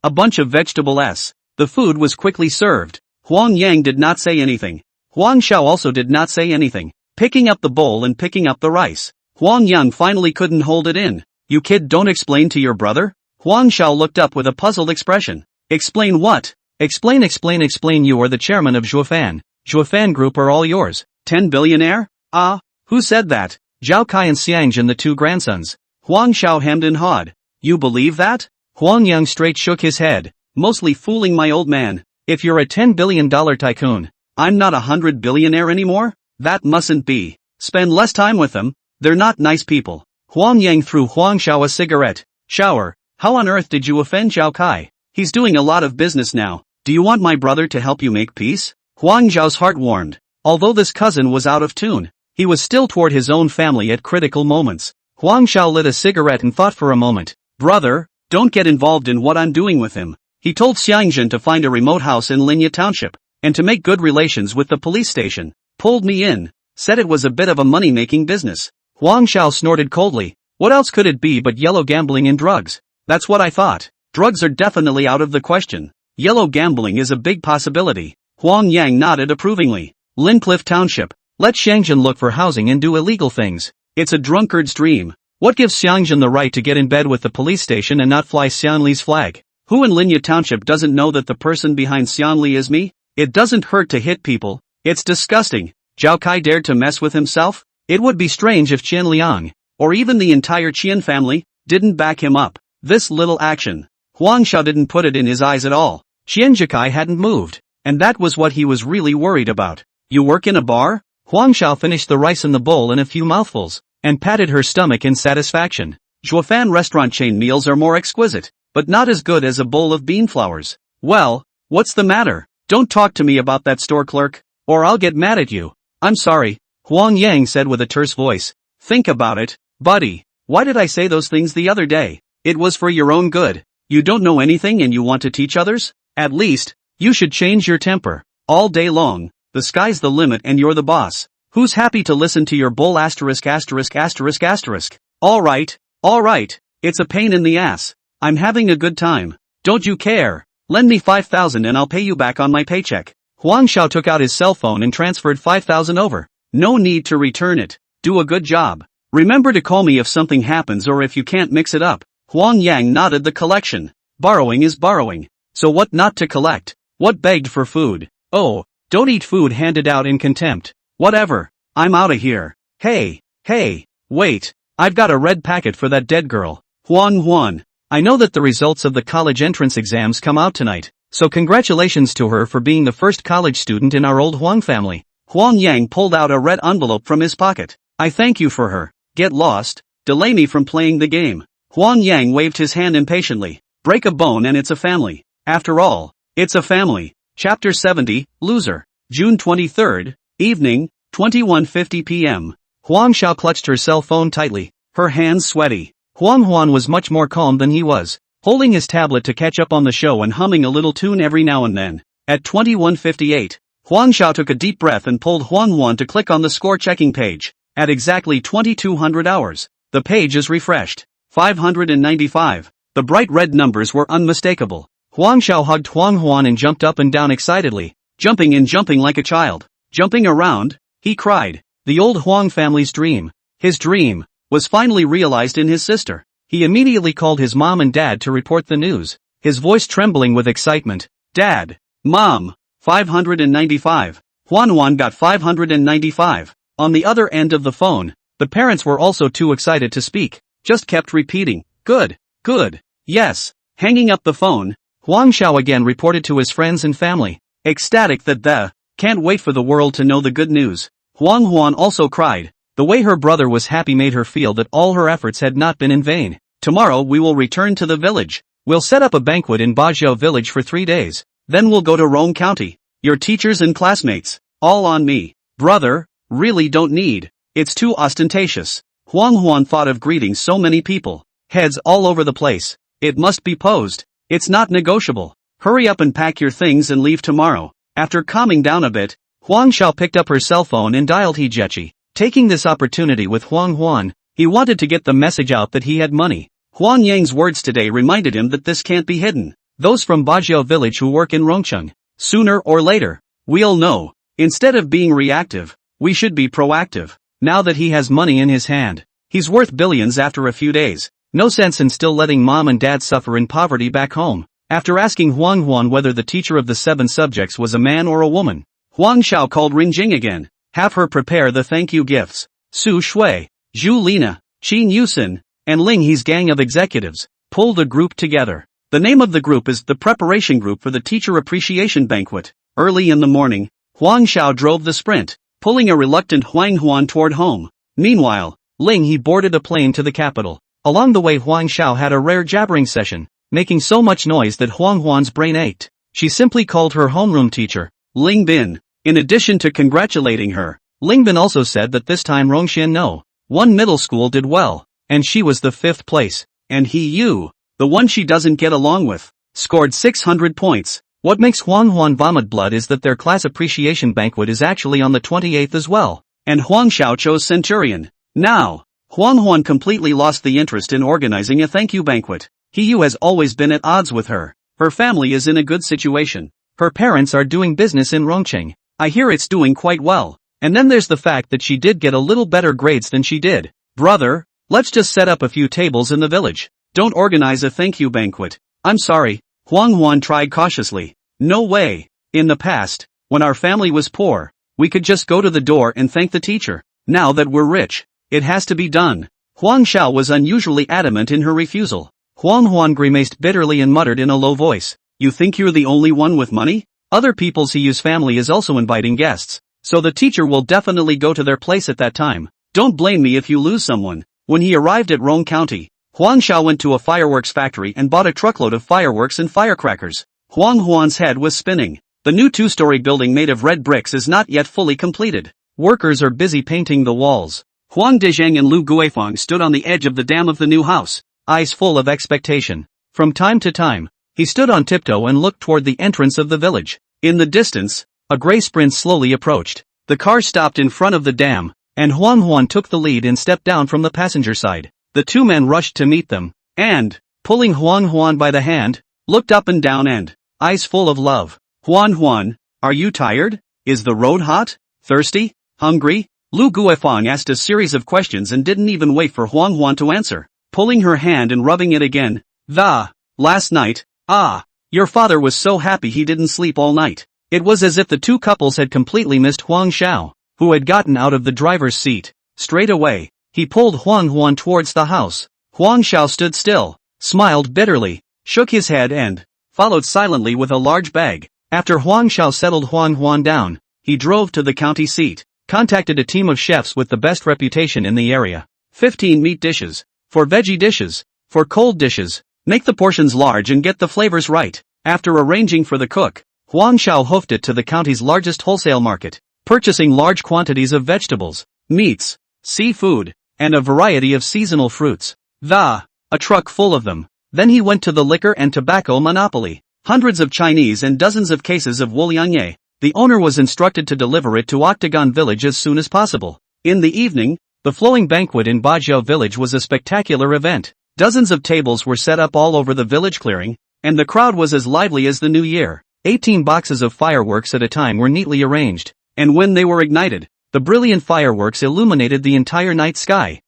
a bunch of vegetable s. The food was quickly served. Huang Yang did not say anything. Huang Xiao also did not say anything, picking up the bowl and picking up the rice. Huang Yang finally couldn't hold it in. You kid, don't explain to your brother? Huang Xiao looked up with a puzzled expression. Explain what? Explain, you are the chairman of Zhuofan. Zhuofan Group are all yours. 10 billionaire? Ah, who said that? Zhao Kai and Xiangjun, the 2 grandsons. Huang Xiao hemmed and hawed. You believe that? Huang Yang straight shook his head, mostly fooling my old man. If you're a $10 billion tycoon, I'm not a 100 billionaire anymore? That mustn't be. Spend less time with them. They're not nice people. Huang Yang threw Huang Xiao a cigarette. Shower, how on earth did you offend Zhao Kai? He's doing a lot of business now. Do you want my brother to help you make peace? Huang Zhao's heart warmed. Although this cousin was out of tune, he was still toward his own family at critical moments. Huang Xiao lit a cigarette and thought for a moment. Brother, don't get involved in what I'm doing with him. He told Xiangjun to find a remote house in Linya Township, and to make good relations with the police station. Pulled me in. Said it was a bit of a money-making business. Huang Xiao snorted coldly. What else could it be but yellow gambling and drugs? That's what I thought. Drugs are definitely out of the question. Yellow gambling is a big possibility. Huang Yang nodded approvingly. Lincliff Township. Let Xiangjun look for housing and do illegal things. It's a drunkard's dream. What gives Xiangjun the right to get in bed with the police station and not fly Xianli's flag? Who in Linya Township doesn't know that the person behind Xianli is me? It doesn't hurt to hit people. It's disgusting. Zhao Kai dared to mess with himself? It would be strange if Qian Liang, or even the entire Qian family, didn't back him up. This little action. Huang Xiao didn't put it in his eyes at all. Qian Jikai hadn't moved, and that was what he was really worried about. You work in a bar? Huang Xiao finished the rice in the bowl in a few mouthfuls, and patted her stomach in satisfaction. Zhuofan restaurant chain meals are more exquisite, but not as good as a bowl of bean flowers. Well, what's the matter? Don't talk to me about that store clerk, or I'll get mad at you. I'm sorry, Huang Yang said with a terse voice. Think about it, buddy. Why did I say those things the other day? It was for your own good. You don't know anything and you want to teach others? At least, you should change your temper. All day long, the sky's the limit and you're the boss. Who's happy to listen to your bull *********? Alright, it's a pain in the ass. I'm having a good time. Don't you care? Lend me 5,000 and I'll pay you back on my paycheck. Huang Xiao took out his cell phone and transferred 5,000 over. No need to return it. Do a good job. Remember to call me if something happens or if you can't mix it up. Huang Yang nodded the collection. Borrowing is borrowing. So what not to collect? What begged for food? Oh, don't eat food handed out in contempt. Whatever. I'm outta here. Hey, wait. I've got a red packet for that dead girl. Huan. I know that the results of the college entrance exams come out tonight, so congratulations to her for being the first college student in our old Huang family. Huang Yang pulled out a red envelope from his pocket. I thank you for her. Get lost. Delay me from playing the game. Huang Yang waved his hand impatiently. Break a bone and it's a family. After all, it's a family. Chapter 70, Loser. June 23rd, evening, 21:50 p.m. Huang Xiao clutched her cell phone tightly, her hands sweaty. Huan was much more calm than he was, holding his tablet to catch up on the show and humming a little tune every now and then. At 21:58, Huang Xiao took a deep breath and pulled Huan to click on the score checking page. At exactly 2200 hours, the page is refreshed. 595. The bright red numbers were unmistakable. Huang Xiao hugged Huan and jumped up and down excitedly, jumping like a child. Jumping around, he cried. The old Huang family's dream, his dream, was finally realized in his sister. He immediately called his mom and dad to report the news, his voice trembling with excitement. Dad, Mom, 595. Huan got 595. On the other end of the phone, the parents were also too excited to speak, just kept repeating, good, good, yes. Hanging up the phone, Huang Xiao again reported to his friends and family, ecstatic that the can't wait for the world to know the good news. Huang Huan also cried. The way her brother was happy made her feel that all her efforts had not been in vain. Tomorrow we will return to the village. We'll set up a banquet in Bajio village for 3 days. Then we'll go to Rong County. Your teachers and classmates. All on me. Brother, really don't need. It's too ostentatious. Huang Huan thought of greeting so many people. Heads all over the place. It must be posed. It's not negotiable. Hurry up and pack your things and leave tomorrow. After calming down a bit, Huang Xiao picked up her cell phone and dialed Hejechi. Taking this opportunity with Huang Huan, he wanted to get the message out that he had money. Huang Yang's words today reminded him that this can't be hidden. Those from Bajio village who work in Rongcheng. Sooner or later, we'll know. Instead of being reactive, we should be proactive. Now that he has money in his hand, he's worth billions after a few days. No sense in still letting mom and dad suffer in poverty back home. After asking Huang Huan whether the teacher of the 7 subjects was a man or a woman, Huang Xiao called Ring Jing again. Have her prepare the thank you gifts. Su Shui, Zhu Lina, Qin Yusin, and Ling He's gang of executives pulled a group together. The name of the group is the Preparation Group for the Teacher Appreciation Banquet. Early in the morning, Huang Xiao drove the sprint, pulling a reluctant Huang Huan toward home. Meanwhile, Ling He boarded a plane to the capital. Along the way Huang Xiao had a rare jabbering session, making so much noise that Huang Huan's brain ached. She simply called her homeroom teacher, Ling Bin. In addition to congratulating her, Ling Bin also said that this time Rongxian No. 1 middle school did well, and she was the 5th place, and Yu, the one she doesn't get along with, scored 600 points. What makes Huang Huan vomit blood is that their class appreciation banquet is actually on the 28th as well, and Huang Xiao chose Centurion. Now, Huang Huan completely lost the interest in organizing a thank you banquet. Yu has always been at odds with her. Her family is in a good situation. Her parents are doing business in Rongcheng. I hear it's doing quite well. And then there's the fact that she did get a little better grades than she did. Brother, let's just set up a few tables in the village. Don't organize a thank you banquet. I'm sorry. Huang Huan tried cautiously. No way. In the past, when our family was poor, we could just go to the door and thank the teacher. Now that we're rich, it has to be done. Huang Xiao was unusually adamant in her refusal. Huang Huan grimaced bitterly and muttered in a low voice. You think you're the only one with money? Other people's Yu's family is also inviting guests, so the teacher will definitely go to their place at that time. Don't blame me if you lose someone. When he arrived at Rong County, Huang Xiao went to a fireworks factory and bought a truckload of fireworks and firecrackers. Huang Huan's head was spinning. The new 2-story building made of red bricks is not yet fully completed. Workers are busy painting the walls. Huang Dezheng and Lu Guifang stood on the edge of the dam of the new house, eyes full of expectation. From time to time, he stood on tiptoe and looked toward the entrance of the village. In the distance, a gray sprint slowly approached. The car stopped in front of the dam, and Huang Huan took the lead and stepped down from the passenger side. The 2 men rushed to meet them, and, pulling Huang Huan by the hand, looked up and down and, eyes full of love. Huan Huan, are you tired? Is the road hot? Thirsty? Hungry? Lu Guifang asked a series of questions and didn't even wait for Huang Huan to answer. Pulling her hand and rubbing it again. Last night, your father was so happy he didn't sleep all night. It was as if the 2 couples had completely missed Huang Xiao, who had gotten out of the driver's seat. Straight away, he pulled Huang Huan towards the house. Huang Xiao stood still, smiled bitterly, shook his head and followed silently with a large bag. After Huang Xiao settled Huang Huan down, he drove to the county seat, contacted a team of chefs with the best reputation in the area. 15 meat dishes, 4 veggie dishes, 4 cold dishes. Make the portions large and get the flavors right. After arranging for the cook, Huang Xiao hoofed it to the county's largest wholesale market, purchasing large quantities of vegetables, meats, seafood, and a variety of seasonal fruits. A truck full of them. Then he went to the liquor and tobacco monopoly. Hundreds of Chinese and dozens of cases of Wuliangye. The owner was instructed to deliver it to Octagon Village as soon as possible. In the evening, the flowing banquet in Bajio Village was a spectacular event. Dozens of tables were set up all over the village clearing, and the crowd was as lively as the new year. 18 boxes of fireworks at a time were neatly arranged, and when they were ignited, the brilliant fireworks illuminated the entire night sky.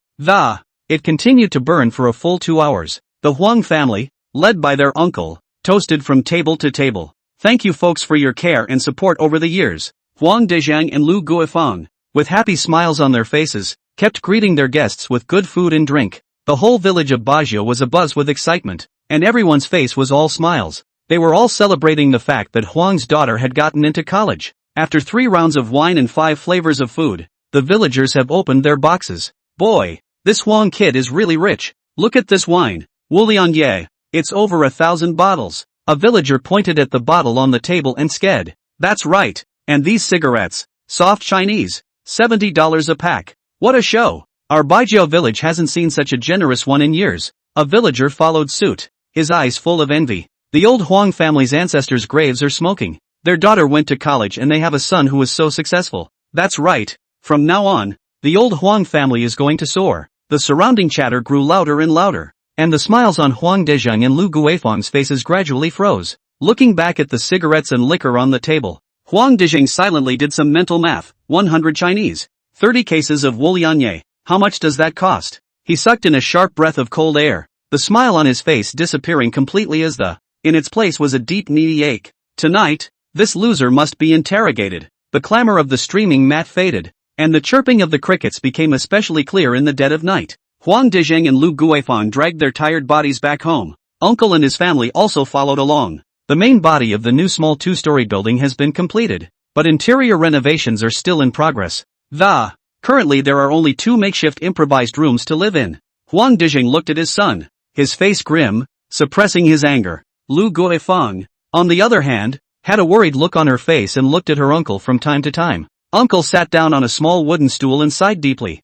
It continued to burn for a full 2 hours. The Huang family, led by their uncle, toasted from table to table. Thank you folks for your care and support over the years. Huang Dezhang and Lu Guifang. with happy smiles on their faces, kept greeting their guests with good food and drink. The whole village of Bajio was abuzz with excitement, and everyone's face was all smiles. They were all celebrating the fact that Huang's daughter had gotten into college. After 3 rounds of wine and 5 flavors of food, the villagers have opened their boxes. Boy, this Huang kid is really rich. Look at this wine. Wulianye. It's over 1,000 bottles. A villager pointed at the bottle on the table and said, "That's right. And these cigarettes, soft Chinese, $70 a pack. What a show. Our Baijiao village hasn't seen such a generous one in years." A villager followed suit, his eyes full of envy. The old Huang family's ancestors' graves are smoking. Their daughter went to college and they have a son who was so successful. That's right. From now on, the old Huang family is going to soar. The surrounding chatter grew louder and louder, and the smiles on Huang Dezheng and Lu Guifang's faces gradually froze. Looking back at the cigarettes and liquor on the table, Huang Dezheng silently did some mental math. 100 Chinese. 30 cases of Wulianye. How much does that cost? He sucked in a sharp breath of cold air, the smile on his face disappearing completely as in its place was a deep needy ache. Tonight, this loser must be interrogated. The clamor of the streaming mat faded, and the chirping of the crickets became especially clear in the dead of night. Huang Dezheng and Lu Guifang dragged their tired bodies back home. Uncle and his family also followed along. The main body of the new small 2-story building has been completed, but interior renovations are still in progress. Currently there are only 2 makeshift improvised rooms to live in. Huang Dezheng looked at his son, his face grim, suppressing his anger. Lu Guifang, on the other hand, had a worried look on her face and looked at her uncle from time to time. Uncle sat down on a small wooden stool and sighed deeply.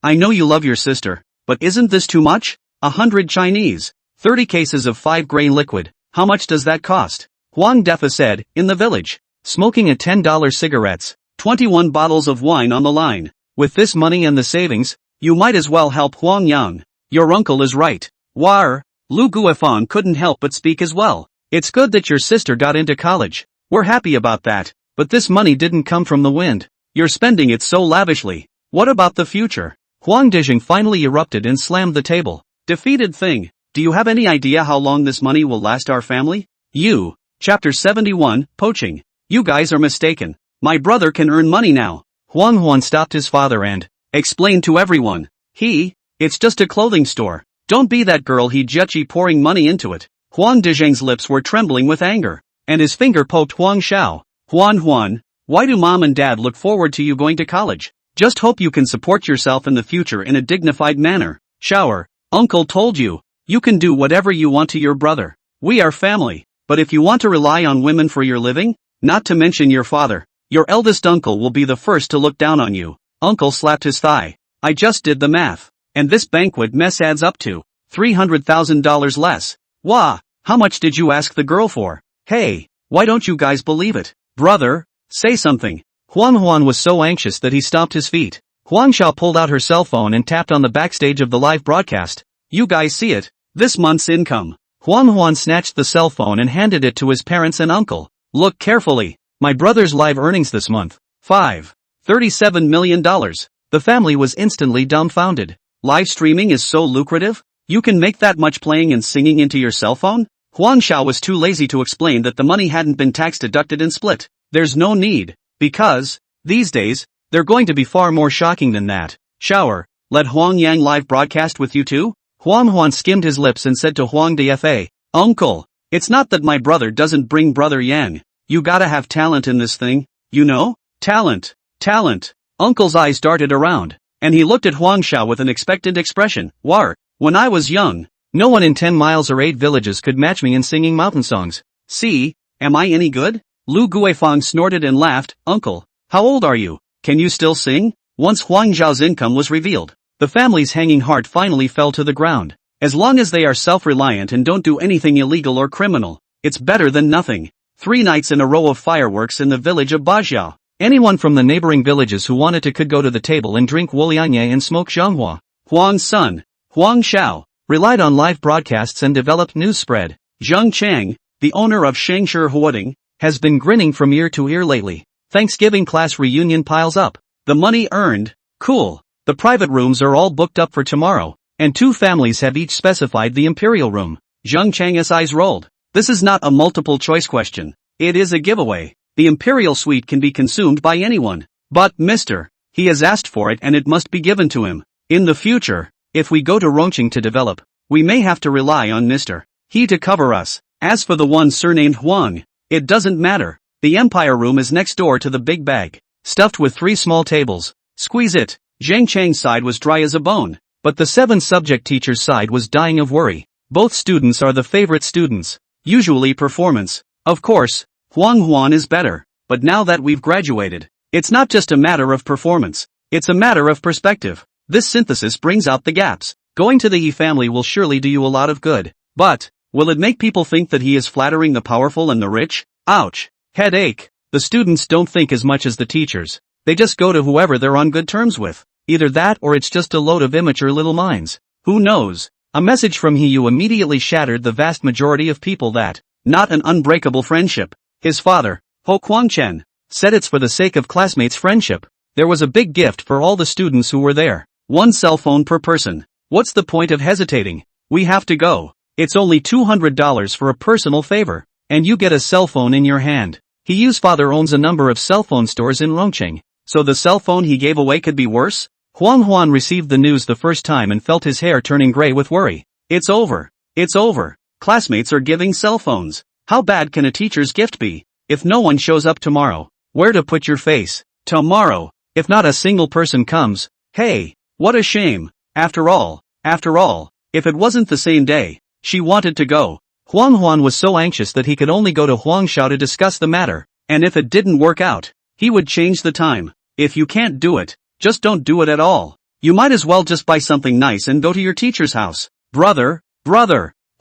I know you love your sister, but isn't this too much? 100 Chinese, 30 cases of 5-grain liquid, how much does that cost? Huang Defa said, in the village. Smoking a $10 cigarettes, 21 bottles of wine on the line. With this money and the savings, you might as well help Huang Yang. Your uncle is right. War. Lu Guifang couldn't help but speak as well. It's good that your sister got into college. We're happy about that, but this money didn't come from the wind. You're spending it so lavishly. What about the future? Huang Dezheng finally erupted and slammed the table. Defeated thing. Do you have any idea how long this money will last our family? Chapter 71, Poaching. You guys are mistaken. My brother can earn money now. Huang Huan stopped his father and explained to everyone. It's just a clothing store. Don't be that girl, he judgy, pouring money into it. Huang Dezheng's lips were trembling with anger, and his finger poked Huang Xiao. Huan, why do mom and dad look forward to you going to college? Just hope you can support yourself in the future in a dignified manner. Shower, uncle told you. You can do whatever you want to your brother. We are family. But if you want to rely on women for your living, not to mention your father, your eldest uncle will be the first to look down on you. Uncle slapped his thigh. I just did the math. And this banquet mess adds up to $300,000 less. Wah, how much did you ask the girl for? Hey, why don't you guys believe it? Brother, say something. Huang Huan was so anxious that he stomped his feet. Huang Xiao pulled out her cell phone and tapped on the backstage of the live broadcast. You guys see it? This month's income. Huang Huan snatched the cell phone and handed it to his parents and uncle. Look carefully. My brother's live earnings this month. $37 million. The family was instantly dumbfounded. Live streaming is so lucrative? You can make that much playing and singing into your cell phone? Huang Xiao was too lazy to explain that the money hadn't been tax deducted and split. There's no need, because, these days, they're going to be far more shocking than that. Shower, let Huang Yang live broadcast with you too? Huang Huan skimmed his lips and said to Huang Defa, Uncle, it's not that my brother doesn't bring brother Yang. You gotta have talent in this thing, you know? Talent. Uncle's eyes darted around, and he looked at Huang Xiao with an expectant expression. When I was young, no one in 10 miles or 8 villages could match me in singing mountain songs. See, am I any good? Lu Guifang snorted and laughed. Uncle, how old are you? Can you still sing? Once Huang Zhao's income was revealed, the family's hanging heart finally fell to the ground. As long as they are self-reliant and don't do anything illegal or criminal, it's better than nothing. 3 nights in a row of fireworks in the village of Bajiao. Anyone from the neighboring villages who wanted to could go to the table and drink Wulianye and smoke Zhanghua. Huang's son, Huang Xiao, relied on live broadcasts and developed news spread. Zheng Chang, the owner of Shangshi Huading, has been grinning from ear to ear lately. Thanksgiving class reunion piles up. The money earned. Cool. The private rooms are all booked up for tomorrow, and 2 families have each specified the imperial room. Zheng Chang's eyes rolled. This is not a multiple choice question. It is a giveaway. The imperial suite can be consumed by anyone. But, mister, he has asked for it and it must be given to him. In the future, if we go to Rongqing to develop, we may have to rely on Mr. He to cover us. As for the one surnamed Huang, it doesn't matter. The Empire Room is next door to the big bag, stuffed with 3 small tables. Squeeze it. Zhang Chang's side was dry as a bone, but the 7 subject teacher's side was dying of worry. Both students are the favorite students. Usually performance. Of course, Huang Huan is better, but now that we've graduated, it's not just a matter of performance, it's a matter of perspective. This synthesis brings out the gaps. Going to the He family will surely do you a lot of good, but will it make people think that he is flattering the powerful and the rich? Ouch. Headache. The students don't think as much as the teachers. They just go to whoever they're on good terms with. Either that or it's just a load of immature little minds. Who knows? A message from Hiyu immediately shattered the vast majority of people that, not an unbreakable friendship. His father, Ho Kwangchen, said it's for the sake of classmates' friendship. There was a big gift for all the students who were there. 1 cell phone per person. What's the point of hesitating? We have to go. It's only $200 for a personal favor, and you get a cell phone in your hand. Hiyu's father owns a number of cell phone stores in Rongqing, so the cell phone he gave away could be worse? Huang Huan received the news the first time and felt his hair turning gray with worry. It's over. It's over. Classmates are giving cell phones. How bad can a teacher's gift be? If no one shows up tomorrow, where to put your face? Tomorrow, if not a single person comes. Hey, what a shame. After all, if it wasn't the same day, she wanted to go. Huang Huan was so anxious that he could only go to Huangshao to discuss the matter, and if it didn't work out, he would change the time. If you can't do it, just don't do it at all. You might as well just buy something nice and go to your teacher's house. Brother.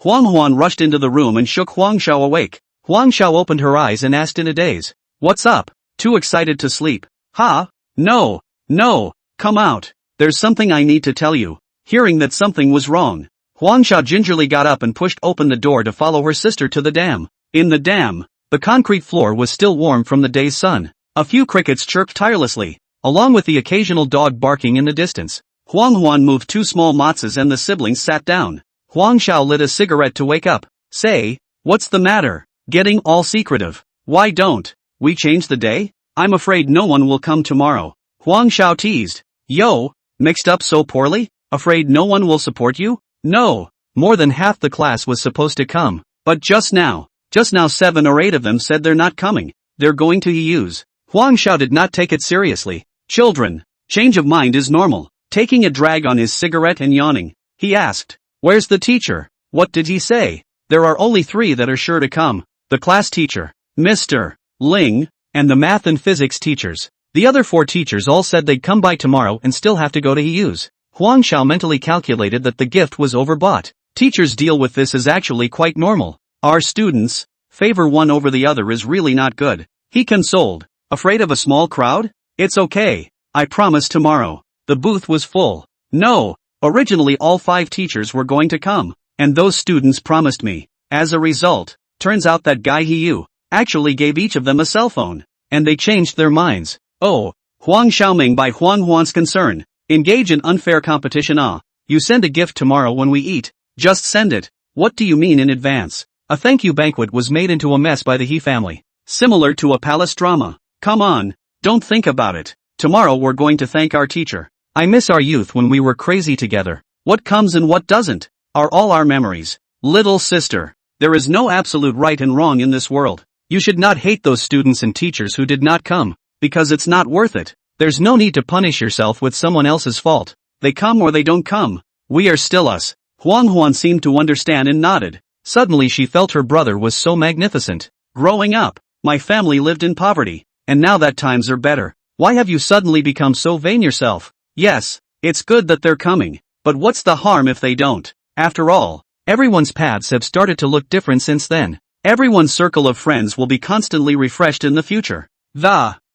Huang Huan rushed into the room and shook Huangshao awake. Huangshao opened her eyes and asked in a daze. What's up? Too excited to sleep? Ha? No, come out. There's something I need to tell you. Hearing that something was wrong, Huangshao gingerly got up and pushed open the door to follow her sister to the dam. In the dam, the concrete floor was still warm from the day's sun. A few crickets chirped tirelessly, along with the occasional dog barking in the distance. Huang Huan moved 2 small matzahs and the siblings sat down. Huangshao lit a cigarette to wake up. Say, what's the matter? Getting all secretive. Why don't we change the day? I'm afraid no one will come tomorrow. Huangshao teased. Yo, mixed up so poorly? Afraid no one will support you? No, more than half the class was supposed to come, but just now 7 or 8 of them said they're not coming. They're going to use. Huangshao did not take it seriously. Children, change of mind is normal. Taking a drag on his cigarette and yawning, he asked, where's the teacher? What did he say? There are only 3 that are sure to come. The class teacher, Mr. Ling, and the math and physics teachers. The other 4 teachers all said they'd come by tomorrow and still have to go to use. Huangshao mentally calculated that the gift was overbought. Teachers deal with this as actually quite normal. Our students favor one over the other is really not good. He consoled. Afraid of a small crowd? It's okay. I promise tomorrow. The booth was full. No, originally all 5 teachers were going to come, and those students promised me. As a result, turns out that guy Hiyu actually gave each of them a cell phone, and they changed their minds. Oh, Huang Xiaoming by Huang Huan's concern. Engage in unfair competition. You send a gift tomorrow when we eat. Just send it. What do you mean in advance? A thank you banquet was made into a mess by the He family. Similar to a palace drama. Come on, don't think about it. Tomorrow we're going to thank our teacher. I miss our youth when we were crazy together. What comes and what doesn't are all our memories. Little sister, there is no absolute right and wrong in this world. You should not hate those students and teachers who did not come, because it's not worth it. There's no need to punish yourself with someone else's fault. They come or they don't come. We are still us. Huang Huan seemed to understand and nodded. Suddenly she felt her brother was so magnificent. Growing up, my family lived in poverty, and now that times are better. Why have you suddenly become so vain yourself? Yes, it's good that they're coming, but what's the harm if they don't? After all, everyone's paths have started to look different since then. Everyone's circle of friends will be constantly refreshed in the future.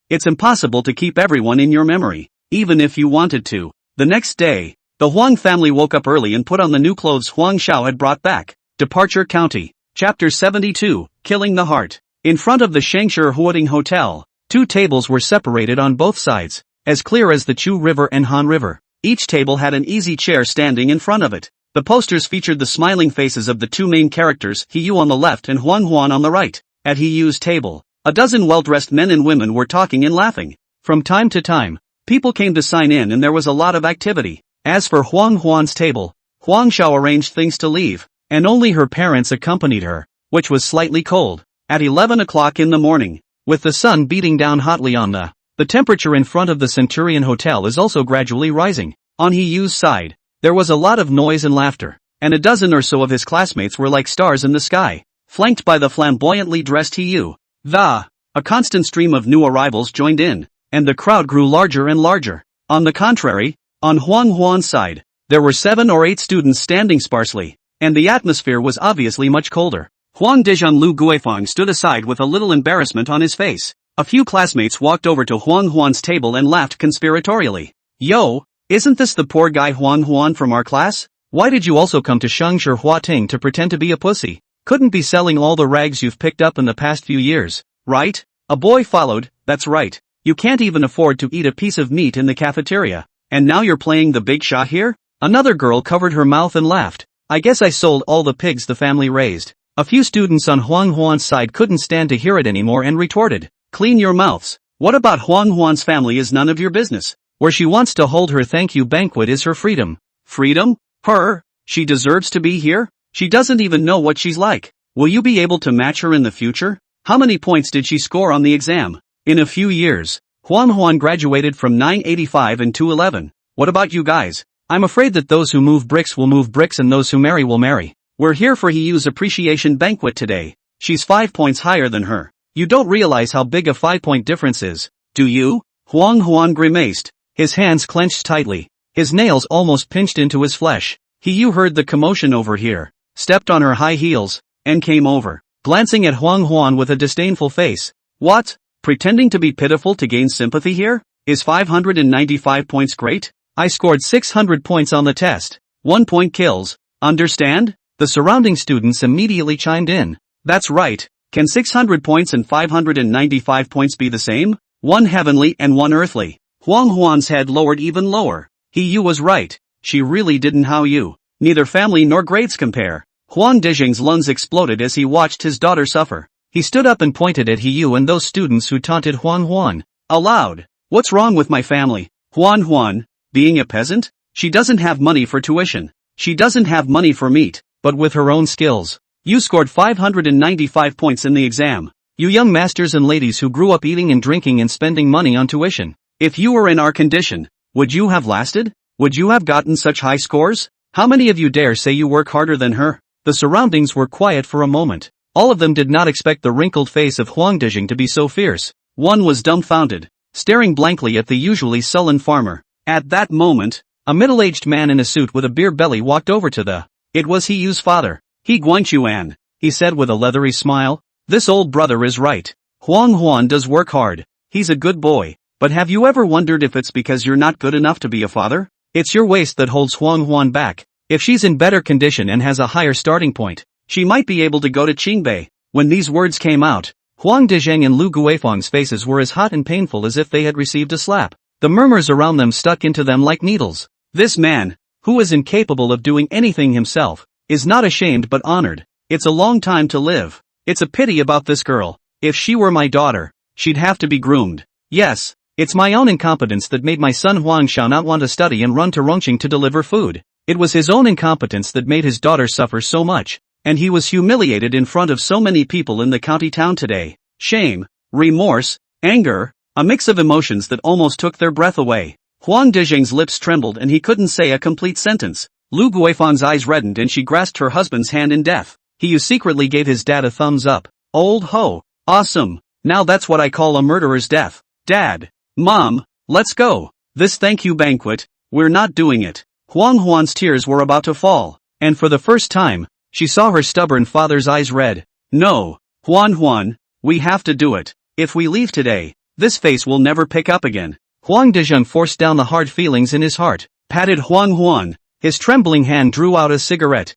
It's impossible to keep everyone in your memory, even if you wanted to. The next day, the Huang family woke up early and put on the new clothes Huang Xiao had brought back. Departure County. Chapter 72, Killing the Heart. In front of the Shangshi Huading Hotel, 2 tables were separated on both sides, as clear as the Chu River and Han River. Each table had an easy chair standing in front of it. The posters featured the smiling faces of the 2 main characters, Hiyu on the left and Huang Huan on the right. At Hiyu's table, a dozen well-dressed men and women were talking and laughing. From time to time, people came to sign in and there was a lot of activity. As for Huang Huan's table, Huang Xiao arranged things to leave, and only her parents accompanied her, which was slightly cold. At 11 o'clock in the morning, with the sun beating down hotly on the temperature in front of the Centurion Hotel is also gradually rising. On He Yu's side, there was a lot of noise and laughter, and a dozen or so of his classmates were like stars in the sky, flanked by the flamboyantly dressed He Yu. A constant stream of new arrivals joined in, and the crowd grew larger and larger. On the contrary, on Huang Huan's side, there were 7 or 8 students standing sparsely, and the atmosphere was obviously much colder. Huang Dizhi and Lu Guifeng stood aside with a little embarrassment on his face. A few classmates walked over to Huang Huan's table and laughed conspiratorially. Yo, isn't this the poor guy Huang Huan from our class? Why did you also come to Shengshi Huating to pretend to be a pussy? Couldn't be selling all the rags you've picked up in the past few years, right? A boy followed. That's right. You can't even afford to eat a piece of meat in the cafeteria. And now you're playing the big shot here? Another girl covered her mouth and laughed. I guess I sold all the pigs the family raised. A few students on Huang Huan's side couldn't stand to hear it anymore and retorted. Clean your mouths. What about Huang Huan's family is none of your business. Where she wants to hold her thank you banquet is her freedom. Freedom? Her? She deserves to be here? She doesn't even know what she's like. Will you be able to match her in the future? How many points did she score on the exam? In a few years, Huang Huan graduated from 985 and 211. What about you guys? I'm afraid that those who move bricks will move bricks and those who marry will marry. We're here for He Yu's appreciation banquet today. She's 5 points higher than her. You don't realize how big a 5-point difference is, do you? Huang Huan grimaced, his hands clenched tightly, his nails almost pinched into his flesh. He Yu heard the commotion over here, stepped on her high heels, and came over, glancing at Huang Huan with a disdainful face. What? Pretending to be pitiful to gain sympathy here? Is 595 points great? I scored 600 points on the test. 1 point kills, understand? The surrounding students immediately chimed in. That's right. Can 600 points and 595 points be the same? One heavenly and one earthly. Huang Huan's head lowered even lower. He Yu was right. She really didn't how you. Neither family nor grades compare. Huang Dizheng's lungs exploded as he watched his daughter suffer. He stood up and pointed at He Yu and those students who taunted Huang Huan. Aloud. What's wrong with my family? Huang Huan, being a peasant? She doesn't have money for tuition. She doesn't have money for meat, but with her own skills. You scored 595 points in the exam. You young masters and ladies who grew up eating and drinking and spending money on tuition. If you were in our condition, would you have lasted? Would you have gotten such high scores? How many of you dare say you work harder than her? The surroundings were quiet for a moment. All of them did not expect the wrinkled face of Huang Dizheng to be so fierce. One was dumbfounded, staring blankly at the usually sullen farmer. At that moment, a middle-aged man in a suit with a beer belly walked over to the. It was He Yu's father. He Guangchuan, he said with a leathery smile. This old brother is right. Huang Huan does work hard. He's a good boy. But have you ever wondered if it's because you're not good enough to be a father? It's your waist that holds Huang Huan back. If she's in better condition and has a higher starting point, she might be able to go to Qingbei. When these words came out, Huang Dizheng and Lu Guifeng's faces were as hot and painful as if they had received a slap. The murmurs around them stuck into them like needles. This man, who is incapable of doing anything himself, is not ashamed but honored. It's a long time to live. It's a pity about this girl. If she were my daughter, she'd have to be groomed. Yes, it's my own incompetence that made my son Huang Xiao not want to study and run to Rongqing to deliver food. It was his own incompetence that made his daughter suffer so much, and he was humiliated in front of so many people in the county town today. Shame, remorse, anger, a mix of emotions that almost took their breath away. Huang Dizheng's lips trembled and he couldn't say a complete sentence. Lu Guifeng's eyes reddened and she grasped her husband's hand in death. He who secretly gave his dad a thumbs up. Old ho. Awesome. Now that's what I call a murderer's death. Dad. Mom. Let's go. This thank you banquet. We're not doing it. Huang Huan's tears were about to fall. And for the first time, she saw her stubborn father's eyes red. No. Huan Huan. We have to do it. If we leave today, this face will never pick up again. Huang Dizheng forced down the hard feelings in his heart, patted Huang Huan. His trembling hand drew out a cigarette.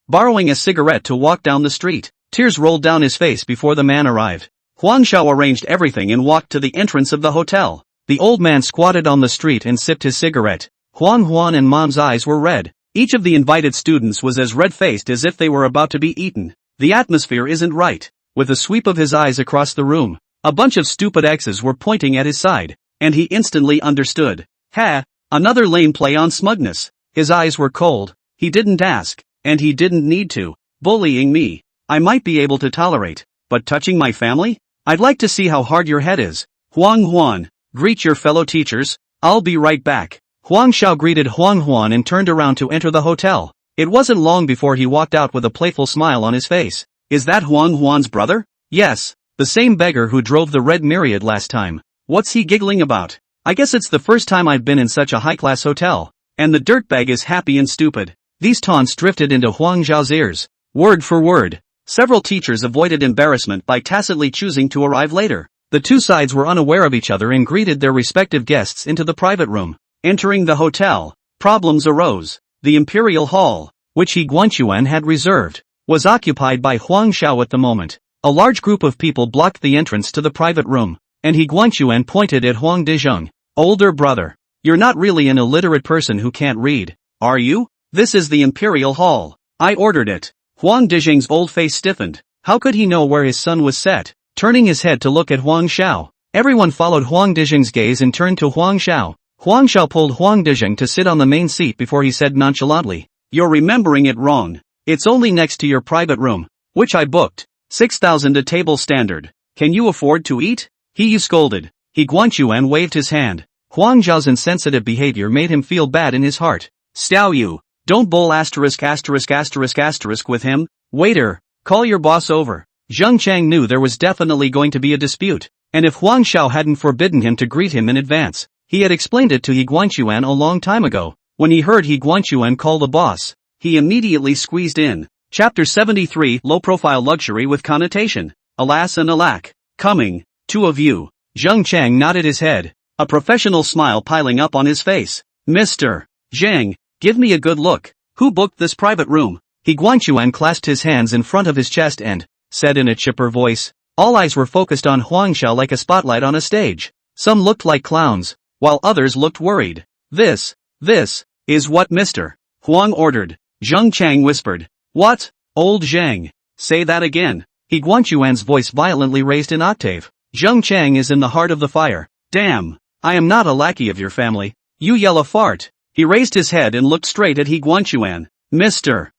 Borrowing a cigarette to walk down the street. Tears rolled down his face before the man arrived. Huang Xiao arranged everything and walked to the entrance of the hotel. The old man squatted on the street and sipped his cigarette. Huang Huan and Mom's eyes were red. Each of the invited students was as red-faced as if they were about to be eaten. The atmosphere isn't right. With a sweep of his eyes across the room, A bunch of stupid X's were pointing at his side, and he instantly understood. Ha! Another lame play on smugness. His eyes were cold. He didn't ask, and he didn't need to. Bullying me, I might be able to tolerate, but touching my family? I'd like to see how hard your head is. Huang Huan, greet your fellow teachers, I'll be right back. Huang Xiao greeted Huang Huan and turned around to enter the hotel. It wasn't long before he walked out with a playful smile on his face. Is that Huang Huan's brother? Yes, the same beggar who drove the red myriad last time. What's he giggling about? I guess it's the first time I've been in such a high-class hotel. And the dirtbag is happy and stupid. These taunts drifted into Huang Zhao's ears, word for word. Several teachers avoided embarrassment by tacitly choosing to arrive later. The two sides were unaware of each other and greeted their respective guests into the private room. Entering the hotel, problems arose. The Imperial Hall, which He Guanchuan had reserved, was occupied by Huang Xiao at the moment. A large group of people blocked the entrance to the private room, and He Guanchuan pointed at Huang Dezheng. Older brother, you're not really an illiterate person who can't read, are you? This is the Imperial Hall. I ordered it. Huang Dezheng's old face stiffened. How could he know where his son was set? Turning his head to look at Huang Xiao, everyone followed Huang Dezheng's gaze and turned to Huang Xiao. Huang Xiao pulled Huang Dezheng to sit on the main seat before he said nonchalantly, "You're remembering it wrong. It's only next to your private room, which I booked. 6,000 a table standard. Can you afford to eat?" He scolded. He Guanchuan waved his hand. Huang Zhao's insensitive behavior made him feel bad in his heart. "Stao you, don't bowl **** with him. Waiter, call your boss over." Zheng Chang knew there was definitely going to be a dispute, and if Huang Xiao hadn't forbidden him to greet him in advance, he had explained it to He Guanchuan a long time ago. When he heard He Guanchuan call the boss, he immediately squeezed in. Chapter 73, Low-Profile Luxury with Connotation. Alas and alack. Coming, two of you. Zheng Chang nodded his head, a professional smile piling up on his face. Mr. Zhang, give me a good look. Who booked this private room? He Guanchuan clasped his hands in front of his chest and said in a chipper voice. All eyes were focused on Huang Xiao like a spotlight on a stage. Some looked like clowns, while others looked worried. This is what Mr. Huang ordered. Zheng Chang whispered. What? Old Zhang. Say that again. He Guanchuan's voice violently raised an octave. Zheng Chang is in the heart of the fire. Damn, I am not a lackey of your family. You yell a fart. He raised his head and looked straight at He Guanchuan. Mr.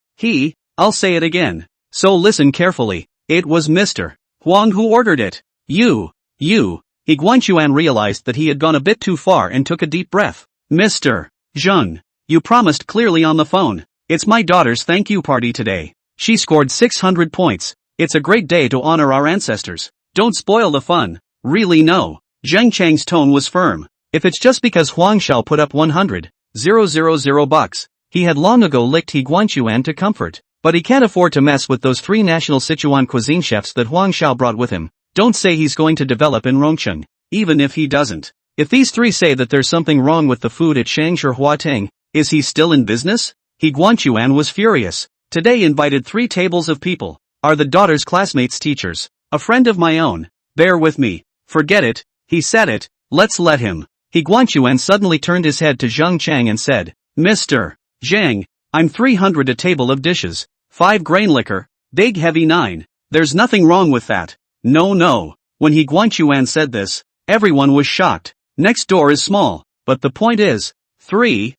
I'll say it again. So listen carefully. It was Mr. Huang who ordered it. You. He Guanchuan realized that he had gone a bit too far and took a deep breath. Mr. Zheng, you promised clearly on the phone. It's my daughter's thank you party today. She scored 600 points. It's a great day to honor our ancestors. Don't spoil the fun. Really no. Zheng Chang's tone was firm. If it's just because Huang Xiao put up 100,000 bucks, he had long ago licked He Guanchuan to comfort. But he can't afford to mess with those three national Sichuan cuisine chefs that Huang Xiao brought with him. Don't say he's going to develop in Rongcheng. Even if he doesn't. If these three say that there's something wrong with the food at Shangshi Huateng, is he still in business? He Guanchuan was furious. Today invited 3 tables of people. Are the daughter's classmates teachers? A friend of my own. Bear with me. Forget it. He said it. Let's let him. He Guanchuan suddenly turned his head to Zheng Chang and said, Mr. Zhang, I'm 300 a table of dishes. 5 grain liquor. Big heavy 9. There's nothing wrong with that. No. When He Guanchuan said this, everyone was shocked. Next door is small, but the point is, 3,000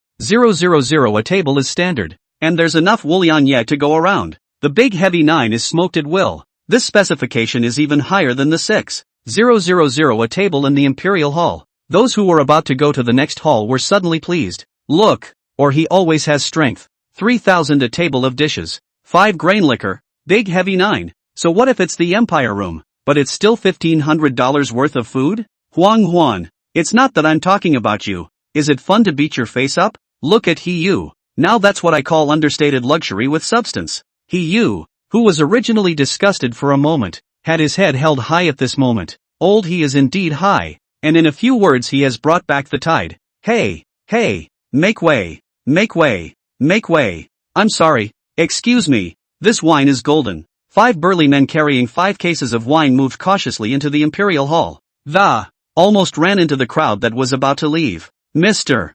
a table is standard, and there's enough wullianye to go around. The big heavy 9 is smoked at will. This specification is even higher than the 6,000 a table in the Imperial Hall. Those who were about to go to the next hall were suddenly pleased. Look, or he always has strength. 3,000 a table of dishes. 5 grain liquor. Big heavy 9. So what if it's the Empire Room, but it's still $1,500 worth of food? Huan, it's not that I'm talking about you. Is it fun to beat your face up? Look at He. Now that's what I call understated luxury with substance. He, who was originally disgusted for a moment, had his head held high at this moment. Old he is indeed high, and in a few words he has brought back the tide. Hey, make way. I'm sorry, excuse me, this wine is golden. 5 burly men carrying 5 cases of wine moved cautiously into the Imperial Hall. Almost ran into the crowd that was about to leave. Mr.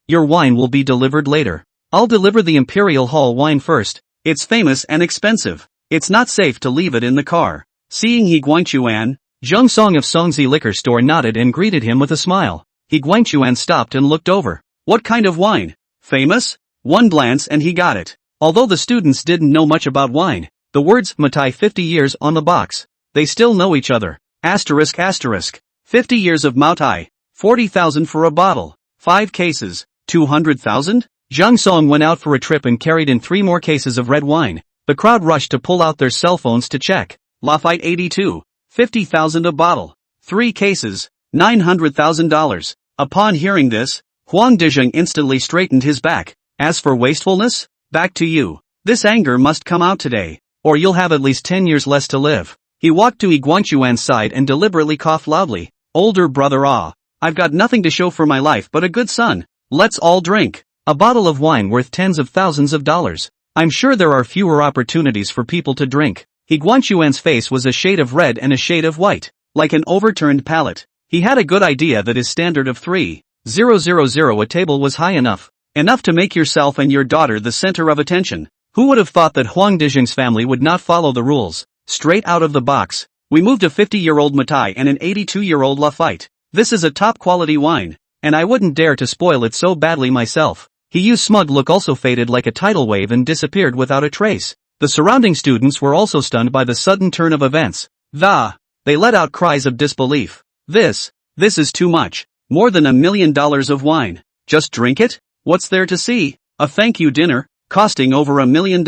Your wine will be delivered later. I'll deliver the Imperial Hall wine first. It's famous and expensive. It's not safe to leave it in the car. Seeing He Guanchuan, Zheng Song of Songzi Liquor Store nodded and greeted him with a smile. He Guangchuan stopped and looked over. What kind of wine? Famous? One glance and he got it. Although the students didn't know much about wine, the words Matai 50 years on the box, they still know each other. Asterisk asterisk. 50 years of Matai. 40,000 for a bottle. 5 cases. 200,000? Zhang Song went out for a trip and carried in 3 more cases of red wine. The crowd rushed to pull out their cell phones to check. Lafite 82. 50,000 a bottle. 3 cases. $900,000. Upon hearing this, Huang Dizheng instantly straightened his back. As for wastefulness? Back to you. This anger must come out today, or you'll have at least 10 years less to live. He walked to Yi Guangchuan's side and deliberately coughed loudly. Older brother, I've got nothing to show for my life but a good son. Let's all drink. A bottle of wine worth tens of thousands of dollars. I'm sure there are fewer opportunities for people to drink. Yi Guangchuan's face was a shade of red and a shade of white, like an overturned palette. He had a good idea that his standard of 3,000 a table was high enough. Enough to make yourself and your daughter the center of attention. Who would have thought that Huang Dizheng's family would not follow the rules? Straight out of the box. We moved a 50-year-old Matai and an 82-year-old Lafite. This is a top-quality wine, and I wouldn't dare to spoil it so badly myself. His smug look also faded like a tidal wave and disappeared without a trace. The surrounding students were also stunned by the sudden turn of events. They let out cries of disbelief. This is too much. More than $1 million of wine. Just drink it? What's there to see? A thank you dinner, costing over $1 million.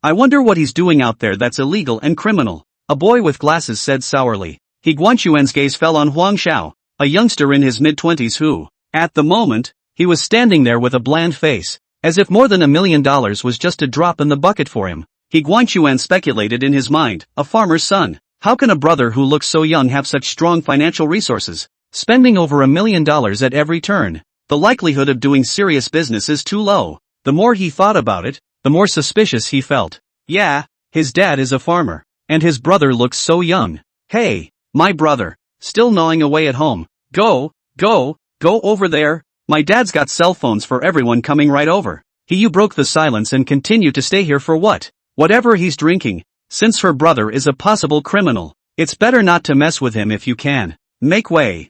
I wonder what he's doing out there that's illegal and criminal. A boy with glasses said sourly. Yi Guangchuan's gaze fell on Huang Xiao, a youngster in his mid-20s who, at the moment, he was standing there with a bland face, as if more than $1 million was just a drop in the bucket for him. Yi Guangchuan speculated in his mind, a farmer's son. How can a brother who looks so young have such strong financial resources? Spending over $1 million at every turn. The likelihood of doing serious business is too low. The more he thought about it, the more suspicious he felt. Yeah, his dad is a farmer, and his brother looks so young. Hey, my brother, still gnawing away at home. Go over there. My dad's got cell phones for everyone coming right over. You broke the silence and continue to stay here for what? Whatever he's drinking. Since her brother is a possible criminal, it's better not to mess with him if you can. Make way.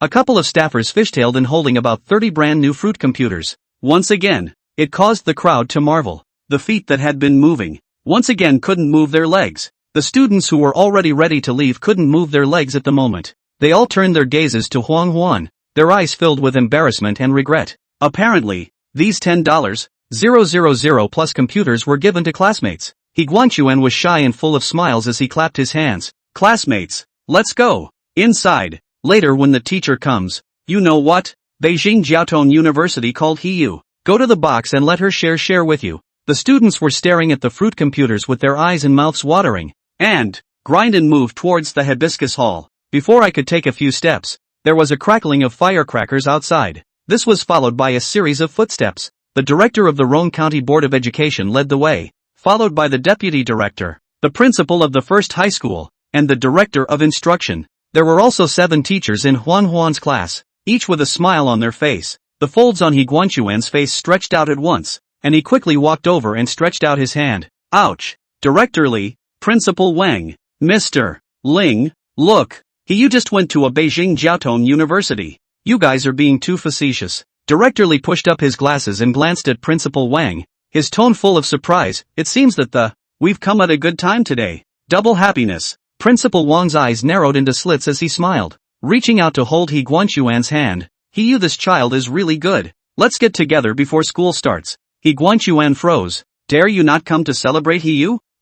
A couple of staffers fishtailed in holding about 30 brand new fruit computers. Once again, it caused the crowd to marvel. The feet that had been moving, once again couldn't move their legs. The students who were already ready to leave couldn't move their legs at the moment. They all turned their gazes to Huang Huan, their eyes filled with embarrassment and regret. Apparently, these $10,000 plus computers were given to classmates. Yi Guangchuan was shy and full of smiles as he clapped his hands. Classmates, let's go. Inside. Later when the teacher comes, you know what? Beijing Jiaotong University called you. Go to the box and let her share with you. The students were staring at the fruit computers with their eyes and mouths watering. And, grind and moved towards the hibiscus hall. Before I could take a few steps, there was a crackling of firecrackers outside. This was followed by a series of footsteps. The director of the Rhone County Board of Education led the way, followed by the deputy director, the principal of the first high school, and the director of instruction. There were also 7 teachers in Huan Huan's class, each with a smile on their face. The folds on Yi Guangchuan's face stretched out at once, and he quickly walked over and stretched out his hand. Ouch! Director Li, Principal Wang, Mr. Ling, look, you just went to a Beijing Jiaotong University. You guys are being too facetious. Director Li pushed up his glasses and glanced at Principal Wang, his tone full of surprise. It seems that we've come at a good time today. Double happiness. Principal Wang's eyes narrowed into slits as he smiled, reaching out to hold Yi Guangchuan's hand. This child is really good. Let's get together before school starts. Yi Guangchuan froze. Dare you not come to celebrate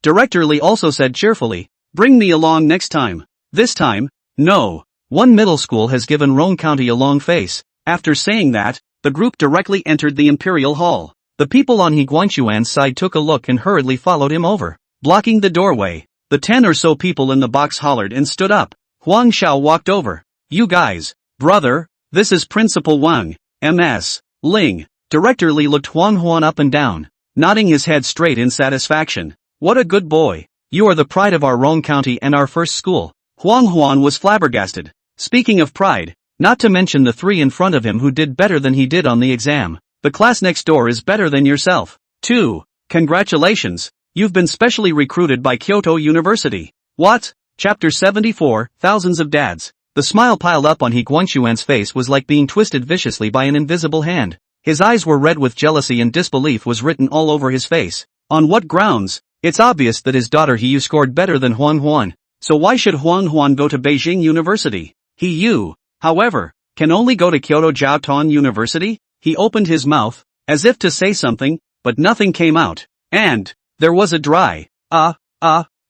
Director Li also said cheerfully. Bring me along next time. This time, no. One middle school has given Rhone County a long face. After saying that, the group directly entered the Imperial Hall. The people on Yi Guangchuan's side took a look and hurriedly followed him over. Blocking the doorway, the 10 or so people in the box hollered and stood up. Huang Xiao walked over. You guys, brother, this is Principal Wang, M.S. Ling. Director Li looked Huang Huan up and down, nodding his head straight in satisfaction. What a good boy. You are the pride of our Rhone County and our first school. Huang Huan was flabbergasted. Speaking of pride, not to mention the 3 in front of him who did better than he did on the exam. The class next door is better than yourself, too. Congratulations. You've been specially recruited by Kyoto University. What? Chapter 74, Thousands of Dads. The smile piled up on He Guangxuan's face was like being twisted viciously by an invisible hand. His eyes were red with jealousy and disbelief was written all over his face. On what grounds? It's obvious that his daughter He Yu scored better than Huang Huan. So why should Huang Huan go to Beijing University? He Yu, however, can only go to Kyoto Jiao Tong University? He opened his mouth, as if to say something, but nothing came out. And there was a dry,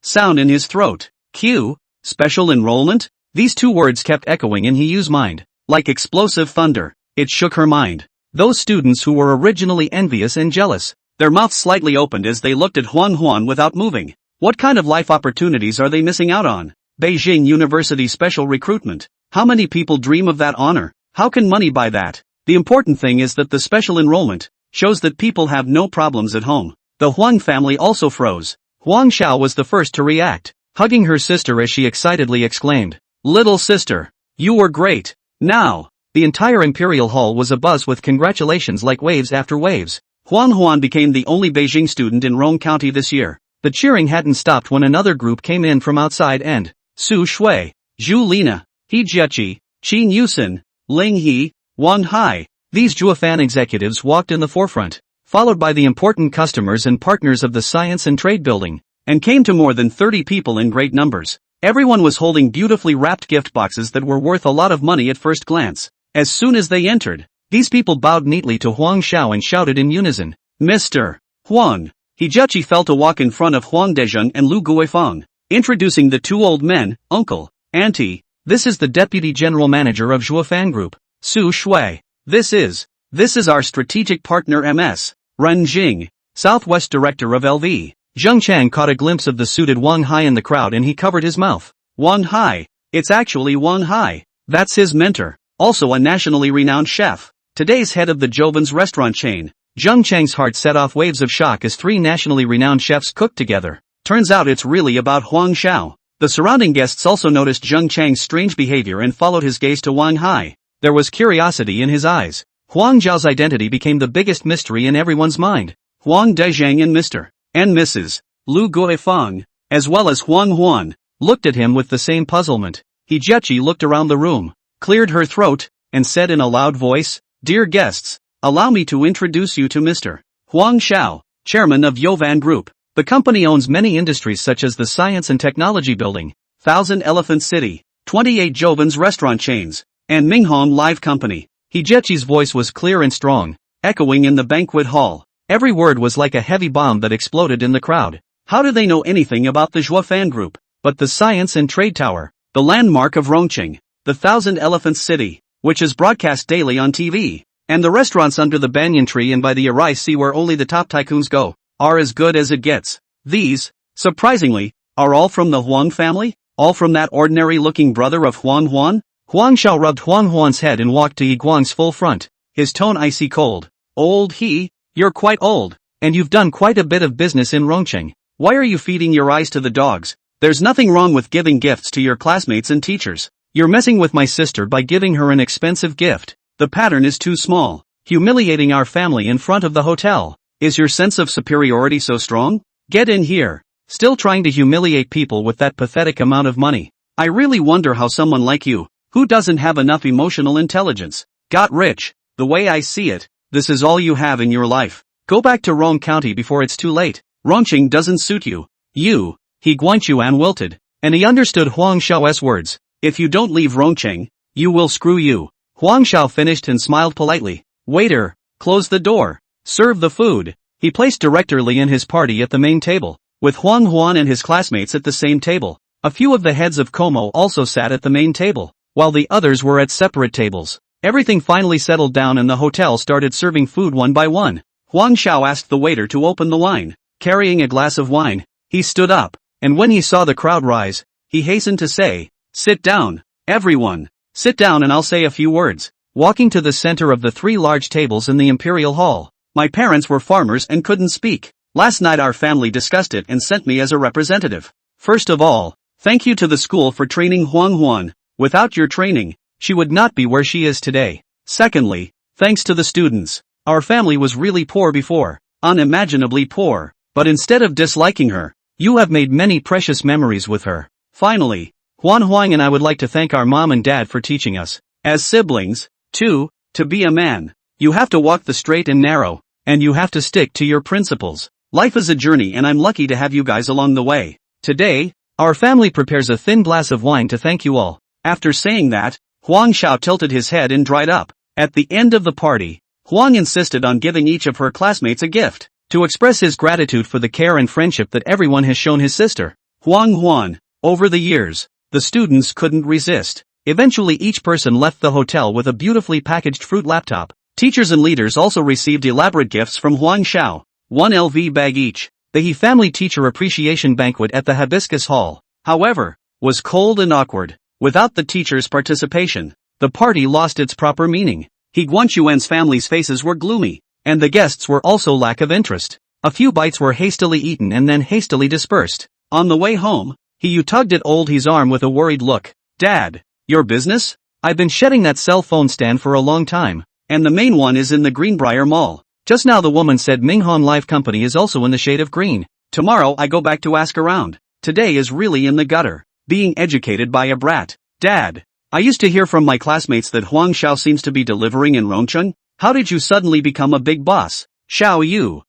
sound in his throat. Q, special enrollment? These two words kept echoing in He Yu's mind, like explosive thunder. It shook her mind. Those students who were originally envious and jealous, their mouths slightly opened as they looked at Huang Huan without moving. What kind of life opportunities are they missing out on? Beijing University special recruitment. How many people dream of that honor? How can money buy that? The important thing is that the special enrollment shows that people have no problems at home. The Huang family also froze. Huang Xiao was the first to react, hugging her sister as she excitedly exclaimed, "Little sister, you were great." Now, the entire Imperial Hall was abuzz with congratulations like waves after waves. Huang Huan became the only Beijing student in Rong County this year. The cheering hadn't stopped when another group came in from outside and Su Shui, Zhu Lina, He Jieqi, Qin Yusin, Ling He, Wan Hai. These Juefan executives walked in the forefront, followed by the important customers and partners of the science and trade building, and came to more than 30 people in great numbers. Everyone was holding beautifully wrapped gift boxes that were worth a lot of money at first glance. As soon as they entered, these people bowed neatly to Huang Xiao and shouted in unison, "Mr. Huang." He Jieqi fell to walk in front of Huang Dezheng and Lu Guifeng, introducing the two old men, "Uncle, Auntie, this is the Deputy General Manager of Juefan Group, Su Shui. This is our strategic partner MS, Ren Jing, Southwest Director of LV." Zheng Chang caught a glimpse of the suited Wang Hai in the crowd and he covered his mouth. Wang Hai, it's actually Wang Hai. That's his mentor, also a nationally renowned chef, today's head of the Joven's restaurant chain. Zheng Chang's heart set off waves of shock as three nationally renowned chefs cooked together. Turns out it's really about Huang Xiao. The surrounding guests also noticed Zheng Chang's strange behavior and followed his gaze to Wang Hai. There was curiosity in his eyes. Huang Zhao's identity became the biggest mystery in everyone's mind. Huang Dezheng and Mr. and Mrs. Lu Guifeng, as well as Huang Huan, looked at him with the same puzzlement. He Jieqi looked around the room, cleared her throat, and said in a loud voice, "Dear guests, allow me to introduce you to Mr. Huang Xiao, chairman of Yovan Group." The company owns many industries such as the Science and Technology Building, 1000 Elephant City, 28 Joven's restaurant chains, and Minghong Live Company. He Jieqi's voice was clear and strong, echoing in the banquet hall. Every word was like a heavy bomb that exploded in the crowd. How do they know anything about the Juefan Group? But the Science and Trade Tower, the landmark of Rongqing, the 1000 Elephants City, which is broadcast daily on TV, and the restaurants under the banyan tree and by the Arai Sea where only the top tycoons go, are as good as it gets. These, surprisingly, are all from the Huang family? All from that ordinary-looking brother of Huang Huan? Huang Xiao rubbed Huang Huan's head and walked to Yi Guang's full front, his tone icy cold. "Old He, you're quite old, and you've done quite a bit of business in Rongqing. Why are you feeding your eyes to the dogs? There's nothing wrong with giving gifts to your classmates and teachers. You're messing with my sister by giving her an expensive gift. The pattern is too small, humiliating our family in front of the hotel. Is your sense of superiority so strong? Get in here. Still trying to humiliate people with that pathetic amount of money. I really wonder how someone like you, who doesn't have enough emotional intelligence, got rich. The way I see it, this is all you have in your life. Go back to Rong County before it's too late. Rongqing doesn't suit you. You." He Guangxuan wilted, and he understood Huang Xiao's words. "If you don't leave Rongqing, you will screw you." Huang Xiao finished and smiled politely. "Waiter, close the door. Serve the food." He placed Director Li and his party at the main table, with Huang Huan and his classmates at the same table. A few of the heads of Como also sat at the main table, while the others were at separate tables. Everything finally settled down and the hotel started serving food one by one. Huang Xiao asked the waiter to open the wine. Carrying a glass of wine, he stood up, and when he saw the crowd rise, he hastened to say, "Sit down, everyone. Sit down and I'll say a few words." Walking to the center of the three large tables in the Imperial Hall. "My parents were farmers and couldn't speak. Last night our family discussed it and sent me as a representative. First of all, thank you to the school for training Huang Huan. Without your training, she would not be where she is today. Secondly, thanks to the students. Our family was really poor before, unimaginably poor, but instead of disliking her, you have made many precious memories with her. Finally, Huan Huang and I would like to thank our mom and dad for teaching us, as siblings, to be a man. You have to walk the straight and narrow, and you have to stick to your principles. Life is a journey and I'm lucky to have you guys along the way. Today, our family prepares a thin glass of wine to thank you all. After saying that, Huang Xiao tilted his head and dried up. At the end of the party, Huang insisted on giving each of her classmates a gift, to express his gratitude for the care and friendship that everyone has shown his sister, Huang Huan. Over the years, the students couldn't resist. Eventually each person left the hotel with a beautifully packaged fruit laptop. Teachers and leaders also received elaborate gifts from Huang Xiao, 1 LV bag each. The He Family Teacher Appreciation Banquet at the Hibiscus Hall, however, was cold and awkward. Without the teachers' participation, the party lost its proper meaning. He Guanchuan's family's faces were gloomy, and the guests were also lack of interest. A few bites were hastily eaten and then hastily dispersed. On the way home, He tugged at old He's arm with a worried look. Dad, your business? I've been shedding that cell phone stand for a long time, and the main one is in the Greenbrier Mall. Just now the woman said Minghan Life Company is also in the shade of green. Tomorrow I go back to ask around. Today is really in the gutter. Being educated by a brat. Dad, I used to hear from my classmates that Huang Xiao seems to be delivering in Rongcheng. How did you suddenly become a big boss? Xiao Yu,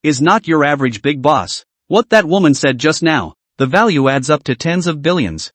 is not your average big boss. What that woman said just now, the value adds up to tens of billions.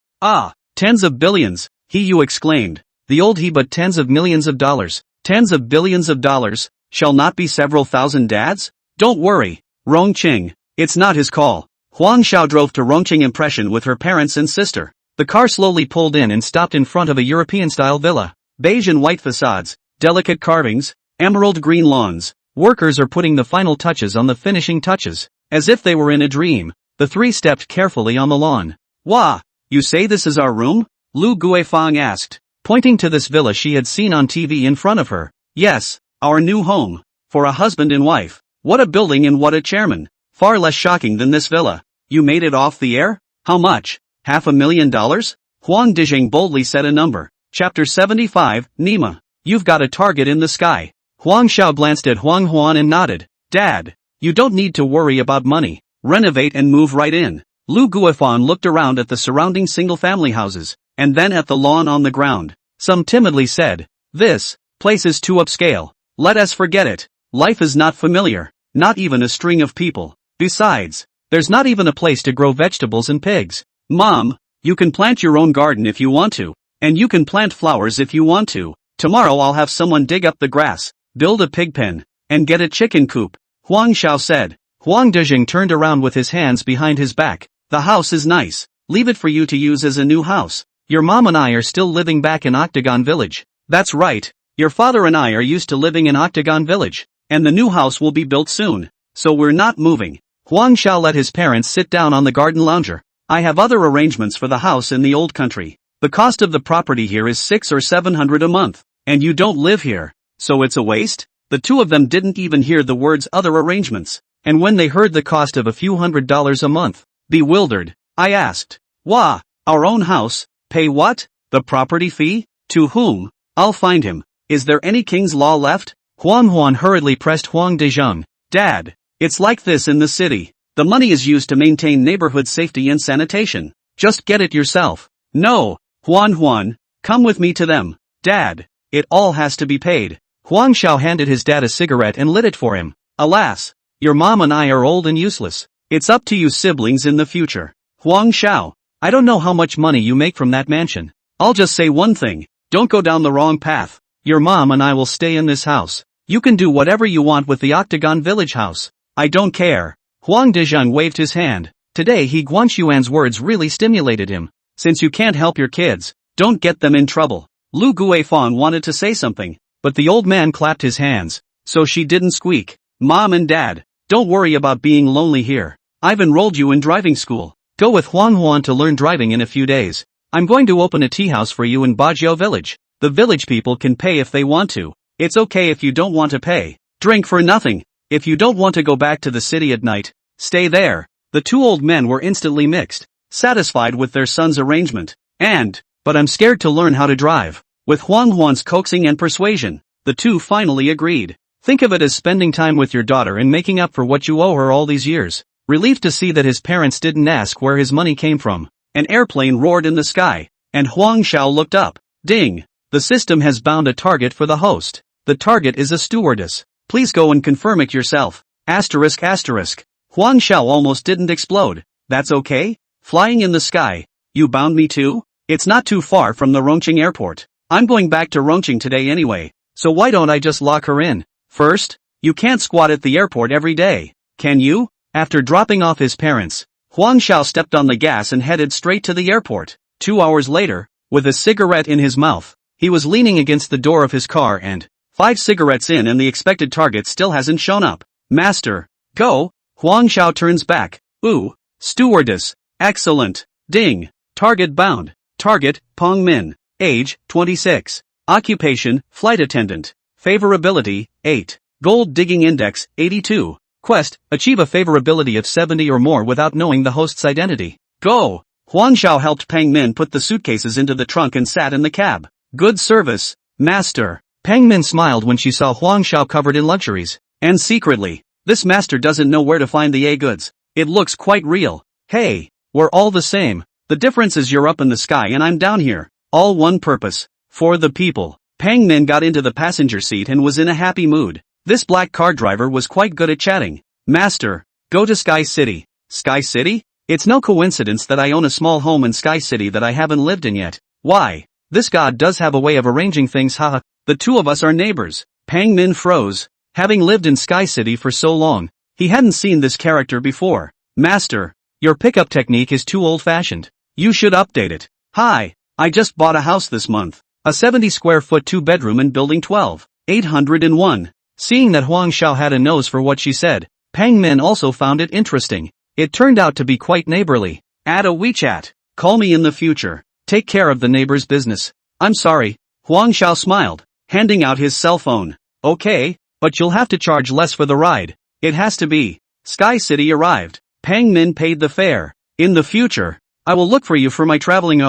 Tens of billions, He Yu exclaimed. The old he but tens of millions of dollars. Tens of billions of dollars. Shall not be several thousand dads? Don't worry, Rongqing, it's not his call. Huang Xiao drove to Rongqing Impression with her parents and sister. The car slowly pulled in and stopped in front of a European-style villa. Beige and white facades, delicate carvings, emerald green lawns. Workers are putting the final touches on the finishing touches. As if they were in a dream, the three stepped carefully on the lawn. Wah, you say this is our room? Lu Guifang asked, pointing to this villa she had seen on TV in front of her. Yes. Our new home. For a husband and wife. What a building and what a chairman. Far less shocking than this villa. You made it off the air? How much? $500,000? Huang Dijing boldly said a number. Chapter 75, Nima. You've got a target in the sky. Huang Xiao glanced at Huang Huan and nodded. Dad, you don't need to worry about money. Renovate and move right in. Lu Guifan looked around at the surrounding single-family houses, and then at the lawn on the ground. Some timidly said, this place is too upscale. Let us forget it. Life is not familiar, not even a string of people. Besides, there's not even a place to grow vegetables and pigs. Mom, you can plant your own garden if you want to, and you can plant flowers if you want to. Tomorrow I'll have someone dig up the grass, build a pig pen, and get a chicken coop, Huang Xiao said. Huang Dijing turned around with his hands behind his back. The house is nice. Leave it for you to use as a new house. Your mom and I are still living back in Octagon Village. That's right. Your father and I are used to living in Octagon Village, and the new house will be built soon, so we're not moving. Huang Xiao let his parents sit down on the garden lounger. I have other arrangements for the house in the old country. The cost of the property here is 600 or 700 a month, and you don't live here, so it's a waste? The two of them didn't even hear the words other arrangements, and when they heard the cost of a few $100s a month, bewildered, I asked, Wah, our own house, pay what? The property fee? To whom? I'll find him. Is there any king's law left? Huang Huan hurriedly pressed Huang Dezheng. Dad, it's like this in the city. The money is used to maintain neighborhood safety and sanitation. Just get it yourself. No, Huan, come with me to them. Dad, it all has to be paid. Huang Xiao handed his dad a cigarette and lit it for him. Alas, your mom and I are old and useless. It's up to you siblings in the future. Huang Xiao, I don't know how much money you make from that mansion. I'll just say one thing, don't go down the wrong path. Your mom and I will stay in this house. You can do whatever you want with the Octagon Village house. I don't care. Huang Dezheng waved his hand. Today He Guanxuan's words really stimulated him. Since you can't help your kids, don't get them in trouble. Lu Guifang wanted to say something, but the old man clapped his hands, so she didn't squeak. Mom and Dad, don't worry about being lonely here. I've enrolled you in driving school. Go with Huang Huan to learn driving in a few days. I'm going to open a tea house for you in Bajio Village. The village people can pay if they want to. It's okay if you don't want to pay. Drink for nothing. If you don't want to go back to the city at night, stay there. The two old men were instantly mixed, satisfied with their son's arrangement. But I'm scared to learn how to drive. With Huang Huan's coaxing and persuasion, the two finally agreed. Think of it as spending time with your daughter and making up for what you owe her all these years. Relieved to see that his parents didn't ask where his money came from, An airplane roared in the sky, and Huang Xiao looked up. Ding! The system has bound a target for the host. The target is a stewardess. Please go and confirm it yourself. Asterisk asterisk. Huang Xiao almost didn't explode. That's okay? Flying in the sky. You bound me too? It's not too far from the Rongqing airport. I'm going back to Rongqing today anyway, so why don't I just lock her in? First, you can't squat at the airport every day, can you? After dropping off his parents, Huang Xiao stepped on the gas and headed straight to the airport. 2 hours later, with a cigarette in his mouth, he was leaning against the door of his car and, 5 cigarettes in and the expected target still hasn't shown up. Master, go! Huang Xiao turns back. Ooh, stewardess, excellent. Ding, target bound. Target, Peng Min. Age, 26. Occupation, flight attendant. Favorability, 8. Gold digging index, 82. Quest, achieve a favorability of 70 or more without knowing the host's identity. Go! Huang Xiao helped Peng Min put the suitcases into the trunk and sat in the cab. Good service, master. Peng Min smiled when she saw Huang Xiao covered in luxuries. And secretly, this master doesn't know where to find the A-goods. It looks quite real. Hey, we're all the same. The difference is you're up in the sky and I'm down here. All one purpose. For the people. Peng Min got into the passenger seat and was in a happy mood. This black car driver was quite good at chatting. Master, go to Sky City. Sky City? It's no coincidence that I own a small home in Sky City that I haven't lived in yet. Why? This god does have a way of arranging things, haha. The two of us are neighbors. Peng Min froze. Having lived in Sky City for so long, he hadn't seen this character before. Master, your pickup technique is too old-fashioned. You should update it. Hi, I just bought a house this month. A 70 square foot 2-bedroom in building 12. 801. Seeing that Huang Xiao had a nose for what she said, Peng Min also found it interesting. It turned out to be quite neighborly. Add a WeChat. Call me in the future. Take care of the neighbor's business. I'm sorry. Huang Xiao smiled, handing out his cell phone. Okay, but you'll have to charge less for the ride. It has to be. Sky City arrived. Peng Min paid the fare. In the future, I will look for you for my traveling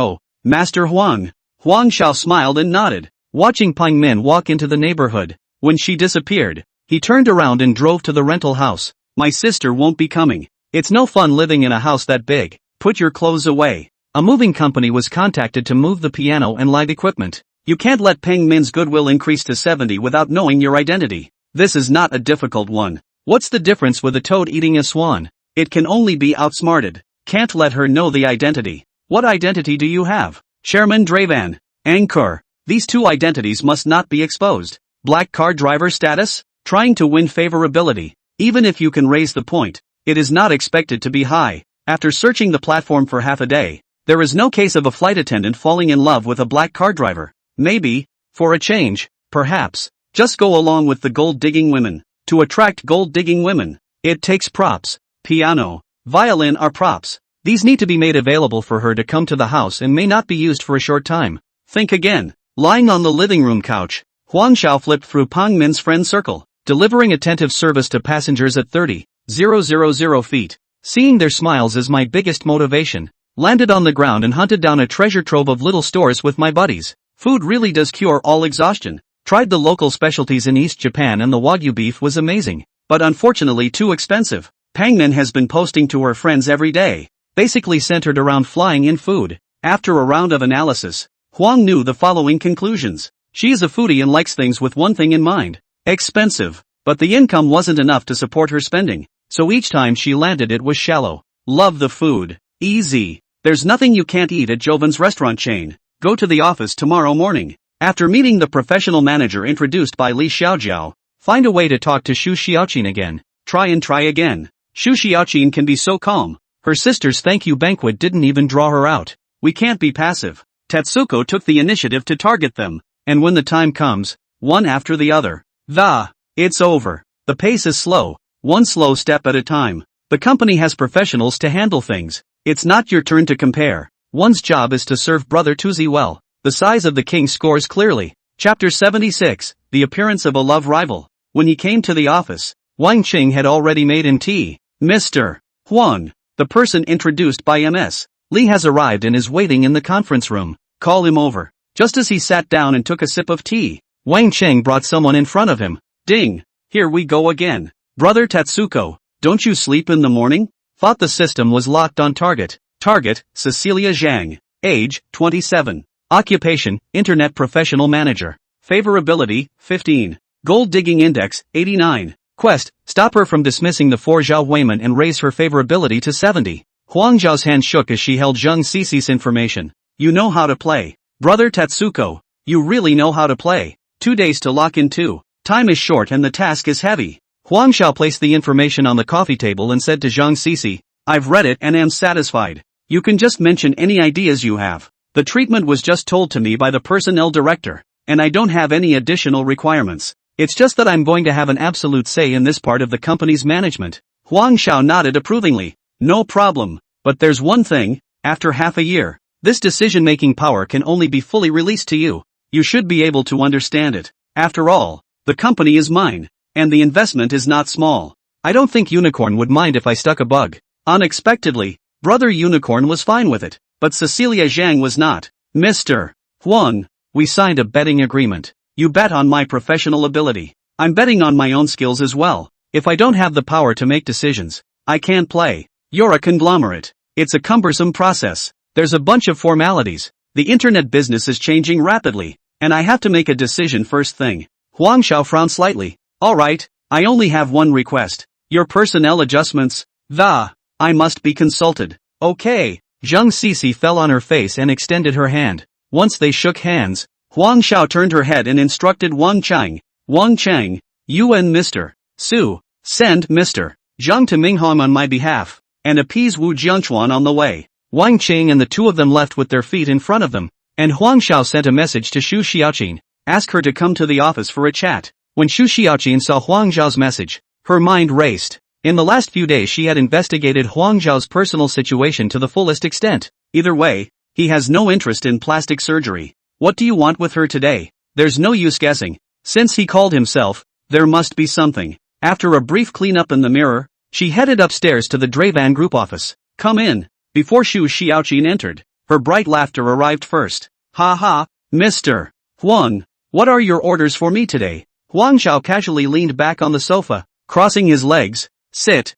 Master Huang. Huang Xiao smiled and nodded, watching Peng Min walk into the neighborhood. When she disappeared, he turned around and drove to the rental house. My sister won't be coming. It's no fun living in a house that big. Put your clothes away. A moving company was contacted to move the piano and light equipment. You can't let Peng Min's goodwill increase to 70 without knowing your identity. This is not a difficult one. What's the difference with a toad eating a swan? It can only be outsmarted. Can't let her know the identity. What identity do you have? Chairman Dravan. Anchor. These two identities must not be exposed. Black car driver status? Trying to win favorability. Even if you can raise the point, it is not expected to be high. After searching the platform for half a day, there is no case of a flight attendant falling in love with a black car driver. Maybe, for a change, perhaps, just go along with the gold-digging women. To attract gold-digging women, it takes props. Piano, violin are props. These need to be made available for her to come to the house and may not be used for a short time. Think again. Lying on the living room couch, Huang Xiao flipped through Peng Min's friend circle, delivering attentive service to passengers at 30,000 feet. Seeing their smiles is my biggest motivation. Landed on the ground and hunted down a treasure trove of little stores with my buddies. Food really does cure all exhaustion. Tried the local specialties in East Japan and the Wagyu beef was amazing, but unfortunately too expensive. Peng Min has been posting to her friends every day, basically centered around flying in food. After a round of analysis, Huang knew the following conclusions. She is a foodie and likes things with one thing in mind. Expensive. But the income wasn't enough to support her spending, so each time she landed it was shallow. Love the food. Easy. There's nothing you can't eat at Jovan's restaurant chain. Go to the office tomorrow morning. After meeting the professional manager introduced by Li Xiaojiao, find a way to talk to Xu Xiaoqin again. Try and try again. Xu Xiaoqin can be so calm. Her sister's thank you banquet didn't even draw her out. We can't be passive. Tetsuko took the initiative to target them, and when the time comes, one after the other. It's over. The pace is slow, one slow step at a time. The company has professionals to handle things. It's not your turn to compare. One's job is to serve Brother Tuzi well. The size of the king scores clearly. Chapter 76, The Appearance of a Love Rival. When he came to the office, Wang Qing had already made him tea. Mr. Huang, the person introduced by MS. Li has arrived and is waiting in the conference room. Call him over. Just as he sat down and took a sip of tea, Wang Qing brought someone in front of him. Ding! Here we go again. Brother Tetsuko, don't you sleep in the morning? Thought the system was locked on target. Target, Cecilia Zhang. Age, 27. Occupation, Internet Professional Manager. Favorability, 15. Gold Digging Index, 89. Quest, stop her from dismissing the 4 Zhao Weiman and raise her favorability to 70. Huang Zhao's hand shook as she held Zhang Cici's information. You know how to play. Brother Tatsuko. You really know how to play. 2 days to lock in too. Time is short and the task is heavy. Huang Zhao placed the information on the coffee table and said to Zhang Cici, I've read it and am satisfied. You can just mention any ideas you have. The treatment was just told to me by the personnel director, and I don't have any additional requirements. It's just that I'm going to have an absolute say in this part of the company's management. Huang Zhao nodded approvingly. No problem. But there's one thing, after half a year, this decision-making power can only be fully released to you. You should be able to understand it. After all, the company is mine, and the investment is not small. I don't think Unicorn would mind if I stuck a bug. Unexpectedly, Brother Unicorn was fine with it, but Cecilia Zhang was not. Mr. Huang, we signed a betting agreement. You bet on my professional ability. I'm betting on my own skills as well. If I don't have the power to make decisions, I can't play. You're a conglomerate. It's a cumbersome process. There's a bunch of formalities. The internet business is changing rapidly, and I have to make a decision first thing. Huang Zhao frowned slightly. Alright, I only have one request. Your personnel adjustments. I must be consulted. Okay. Zhang Cici fell on her face and extended her hand. Once they shook hands, Huang Zhao turned her head and instructed Wang Chang. Wang Chang, you and Mr. Su, send Mr. Zhang to Minghong on my behalf, and appease Wu Jianchuan on the way. Wang Chang and the two of them left with their feet in front of them, and Huang Zhao sent a message to Xu Xiaoqin, ask her to come to the office for a chat. When Xu Xiaoqin saw Huang Zhao's message, her mind raced. In the last few days she had investigated Huang Zhao's personal situation to the fullest extent. Either way, he has no interest in plastic surgery. What do you want with her today? There's no use guessing. Since he called himself, there must be something. After a brief cleanup in the mirror, she headed upstairs to the Dravan Group office. Come in. Before Xu Xiaoqin entered, her bright laughter arrived first. Ha ha, Mr. Huang, what are your orders for me today? Huang Zhao casually leaned back on the sofa, crossing his legs. Sit,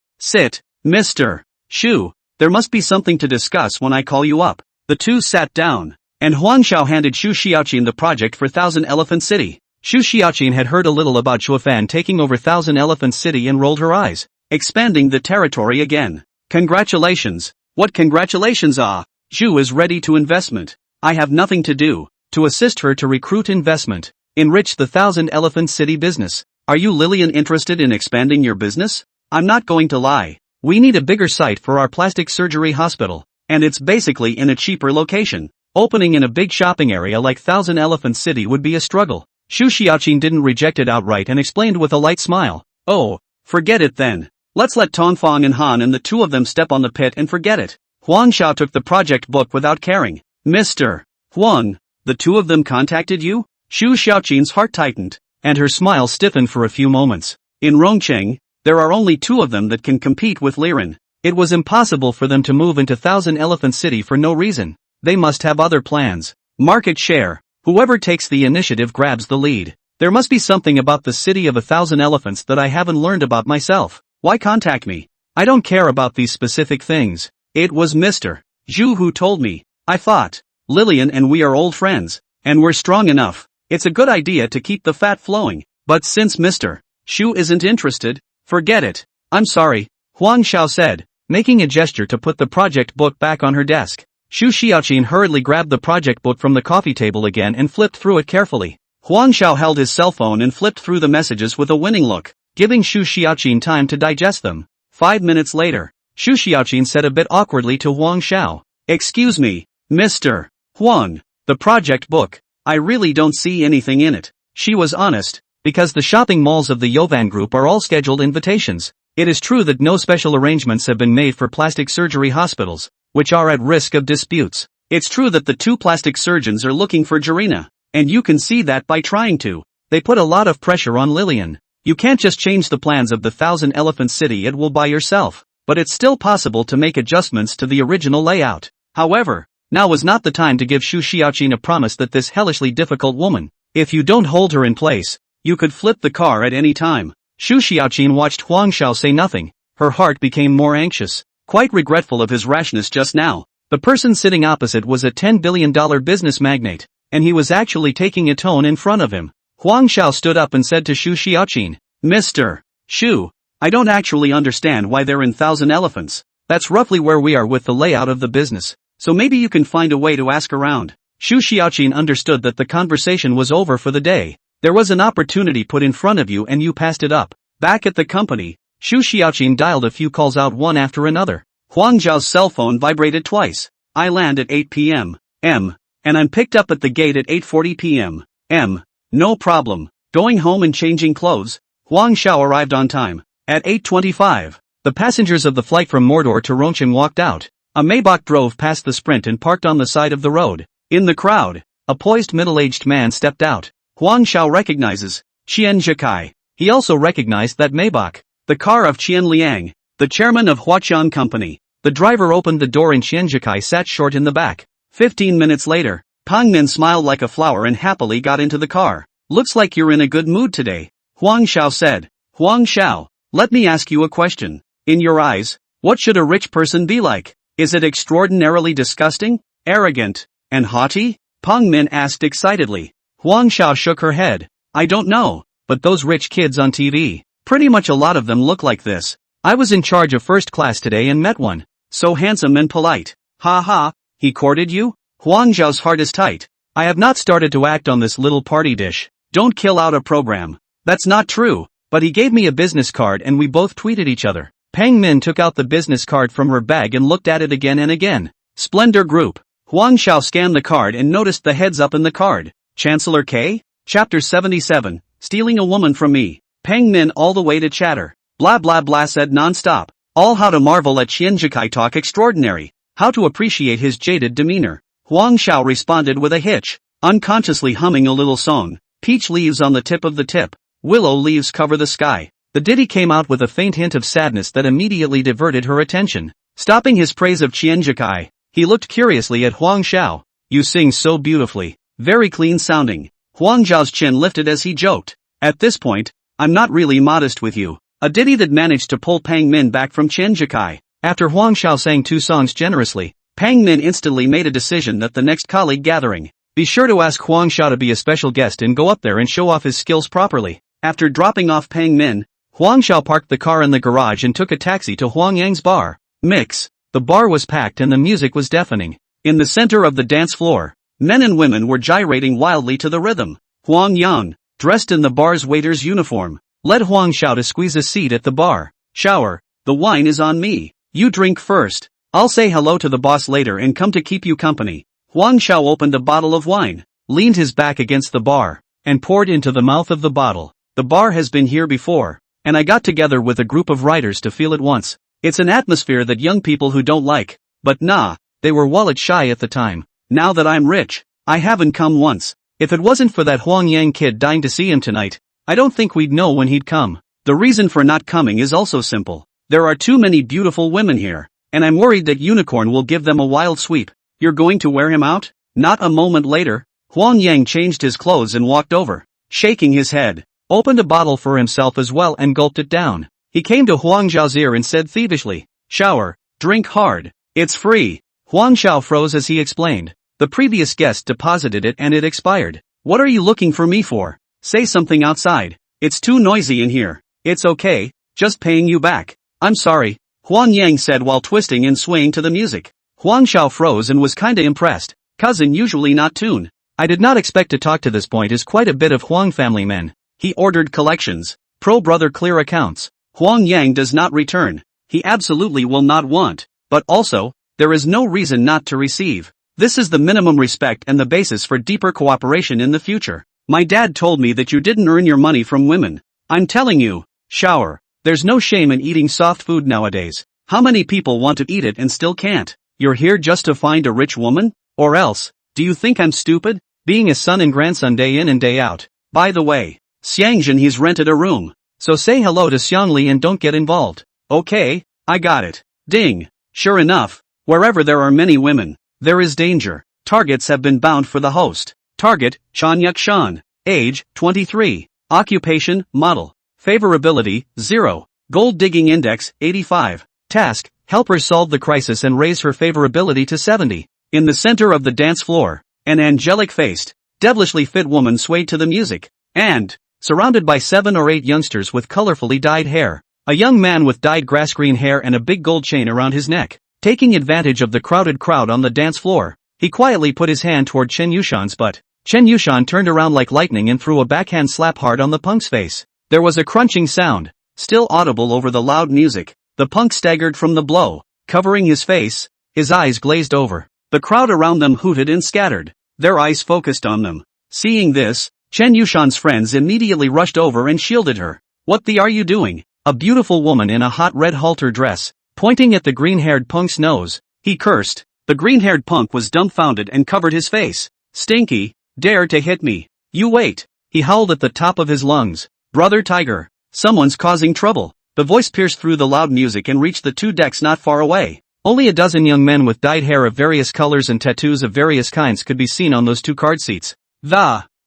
Mr. Xu, there must be something to discuss when I call you up. The two sat down, and Huang Zhao handed Xu Xiaoqin the project for Thousand Elephant City. Xu Xiaoqin had heard a little about Zhuofan taking over Thousand Elephant City and rolled her eyes. Expanding the territory again. Congratulations. What congratulations ah? Zhu is ready to investment. I have nothing to do, to assist her to recruit investment, enrich the Thousand Elephant City business. Are you Lillian interested in expanding your business? I'm not going to lie. We need a bigger site for our plastic surgery hospital, and it's basically in a cheaper location. Opening in a big shopping area like Thousand Elephant City would be a struggle. Xu Xiaoqin didn't reject it outright and explained with a light smile. Oh, forget it then. Let's let Tongfang and Han and the two of them step on the pit and forget it. Huang Zhao took the project book without caring. Mr. Huang, the two of them contacted you? Xu Xiaoqin's heart tightened, and her smile stiffened for a few moments. In Rongcheng, there are only two of them that can compete with Liren. It was impossible for them to move into Thousand Elephant City for no reason. They must have other plans. Market share. Whoever takes the initiative grabs the lead. There must be something about the city of 1,000 elephants that I haven't learned about myself. Why contact me? I don't care about these specific things. It was Mr. Zhu who told me. I thought, Lillian and we are old friends, and we're strong enough. It's a good idea to keep the fat flowing. But since Mr. Zhu isn't interested, forget it. I'm sorry, Huang Zhao said, making a gesture to put the project book back on her desk. Xu Xiaoqin hurriedly grabbed the project book from the coffee table again and flipped through it carefully. Huang Zhao held his cell phone and flipped through the messages with a winning look, giving Xu Xiaoqin time to digest them. 5 minutes later, Xu Xiaoqin said a bit awkwardly to Huang Zhao. Excuse me, Mr. Huang, the project book, I really don't see anything in it. She was honest, because the shopping malls of the Yovan Group are all scheduled invitations. It is true that no special arrangements have been made for plastic surgery hospitals, which are at risk of disputes. It's true that the two plastic surgeons are looking for Jarina, and you can see that by trying to. They put a lot of pressure on Lillian. You can't just change the plans of the Thousand Elephant City at will by yourself, but it's still possible to make adjustments to the original layout. However, now was not the time to give Xu Xiaoqin a promise that this hellishly difficult woman, if you don't hold her in place, you could flip the car at any time. Xu Xiaoqin watched Huang Zhao say nothing. Her heart became more anxious, quite regretful of his rashness just now. The person sitting opposite was a $10 billion business magnate, and he was actually taking a tone in front of him. Huang Xiao stood up and said to Xu Xiaoqin, Mr. Xu, I don't actually understand why they're in Thousand Elephants. That's roughly where we are with the layout of the business, so maybe you can find a way to ask around. Xu Xiaoqin understood that the conversation was over for the day. There was an opportunity put in front of you and you passed it up. Back at the company, Xu Xiaoqin dialed a few calls out one after another. Huang Zhao's cell phone vibrated twice. I land at 8 p.m. and I'm picked up at the gate at 8:40 p.m. No problem. Going home and changing clothes. Huang Xiao arrived on time. At 8:25, the passengers of the flight from Mordor to Rongqing walked out. A Maybach drove past the Sprint and parked on the side of the road. In the crowd, a poised middle-aged man stepped out. Huang Xiao recognizes Qian Zhikai. He also recognized that Maybach, the car of Qian Liang, the chairman of Huaqian Company. The driver opened the door and Qian Zhikai sat short in the back. 15 minutes later, Pang Min smiled like a flower and happily got into the car. Looks like you're in a good mood today, Huang Xiao said. Huang Xiao, let me ask you a question. In your eyes, what should a rich person be like? Is it extraordinarily disgusting, arrogant, and haughty? Pang Min asked excitedly. Huang Xiao shook her head. I don't know, but those rich kids on TV, pretty much a lot of them look like this. I was in charge of first class today and met one. So handsome and polite. Ha ha, he courted you? Huang Zhao's heart is tight. I have not started to act on this little party dish. Don't kill out a program. That's not true, but he gave me a business card and we both tweeted each other. Pang Min took out the business card from her bag and looked at it again and again. Splendor Group. Huang Xiao scanned the card and noticed the heads up in the card. Chancellor K? Chapter 77, Stealing a Woman from Me. Pang Min all the way to chatter. Blah blah blah said non-stop. All how to marvel at Qian Zhikai talk extraordinary. How to appreciate his jaded demeanor. Huang Xiao responded with a hitch, unconsciously humming a little song. Peach leaves on the tip of the tip. Willow leaves cover the sky. The ditty came out with a faint hint of sadness that immediately diverted her attention. Stopping his praise of Qian Zhikai, he looked curiously at Huang Xiao. You sing so beautifully. Very clean sounding. Huang Zhao's chin lifted as he joked. At this point, I'm not really modest with you. A ditty that managed to pull Pang Min back from Qian Zhikai. After Huang Xiao sang 2 songs generously, Pang Min instantly made a decision that the next colleague gathering, be sure to ask Huang Xiao to be a special guest and go up there and show off his skills properly. After dropping off Pang Min, Huang Xiao parked the car in the garage and took a taxi to Huang Yang's bar. Mix. The bar was packed and the music was deafening. In the center of the dance floor, men and women were gyrating wildly to the rhythm. Huang Yang, dressed in the bar's waiter's uniform, led Huang Xiao to squeeze a seat at the bar. Shower, the wine is on me. You drink first. I'll say hello to the boss later and come to keep you company. Huang Xiao opened a bottle of wine, leaned his back against the bar, and poured into the mouth of the bottle. The bar has been here before, and I got together with a group of writers to feel it once. It's an atmosphere that young people who don't like, but nah, they were wallet shy at the time. Now that I'm rich, I haven't come once. If it wasn't for that Huang Yang kid dying to see him tonight, I don't think we'd know when he'd come. The reason for not coming is also simple. There are too many beautiful women here, and I'm worried that Unicorn will give them a wild sweep. You're going to wear him out? Not a moment later, Huang Yang changed his clothes and walked over, shaking his head, opened a bottle for himself as well and gulped it down. He came to Huang Zhao's ear and said thievishly, shower, drink hard, it's free. Huang Xiao froze as he explained. The previous guest deposited it and it expired. What are you looking for me for? Say something outside. It's too noisy in here. It's okay, just paying you back. I'm sorry, Huang Yang said while twisting and swaying to the music. Huang Xiao froze and was kinda impressed. Cousin usually not tune. I did not expect to talk to this point is quite a bit of Huang family men. He ordered collections. Pro brother clear accounts. Huang Yang does not return. He absolutely will not want. But also, there is no reason not to receive. This is the minimum respect and the basis for deeper cooperation in the future. My dad told me that you didn't earn your money from women. I'm telling you, shower. There's no shame in eating soft food nowadays. How many people want to eat it and still can't? You're here just to find a rich woman? Or else, do you think I'm stupid? Being a son and grandson day in and day out. By the way, Xiangjin he's rented a room. So say hello to Xiangli and don't get involved. Okay, I got it. Ding. Sure enough, wherever there are many women, there is danger. Targets have been bound for the host. Target, Chan Yukshan. Age, 23. Occupation, model. Favorability, 0. Gold digging index, 85. Task, help her solve the crisis and raise her favorability to 70. In the center of the dance floor, an angelic-faced, devilishly fit woman swayed to the music, and, surrounded by 7 or 8 youngsters with colorfully dyed hair, a young man with dyed grass-green hair and a big gold chain around his neck. Taking advantage of the crowded crowd on the dance floor, he quietly put his hand toward Chen Yushan's butt. Chen Yushan turned around like lightning and threw a backhand slap hard on the punk's face. There was a crunching sound, still audible over the loud music. The punk staggered from the blow, covering his face, his eyes glazed over. The crowd around them hooted and scattered, their eyes focused on them. Seeing this, Chen Yushan's friends immediately rushed over and shielded her. What the are you doing? A beautiful woman in a hot red halter dress, pointing at the green-haired punk's nose, he cursed. The green-haired punk was dumbfounded and covered his face. Stinky, dare to hit me. You wait, he howled at the top of his lungs. Brother Tiger, someone's causing trouble. The voice pierced through the loud music and reached the 2 decks not far away. Only a dozen young men with dyed hair of various colors and tattoos of various kinds could be seen on those 2 card seats.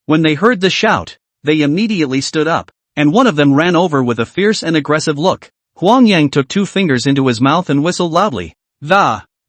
When they heard the shout, they immediately stood up, and one of them ran over with a fierce and aggressive look. Huang Yang took 2 fingers into his mouth and whistled loudly.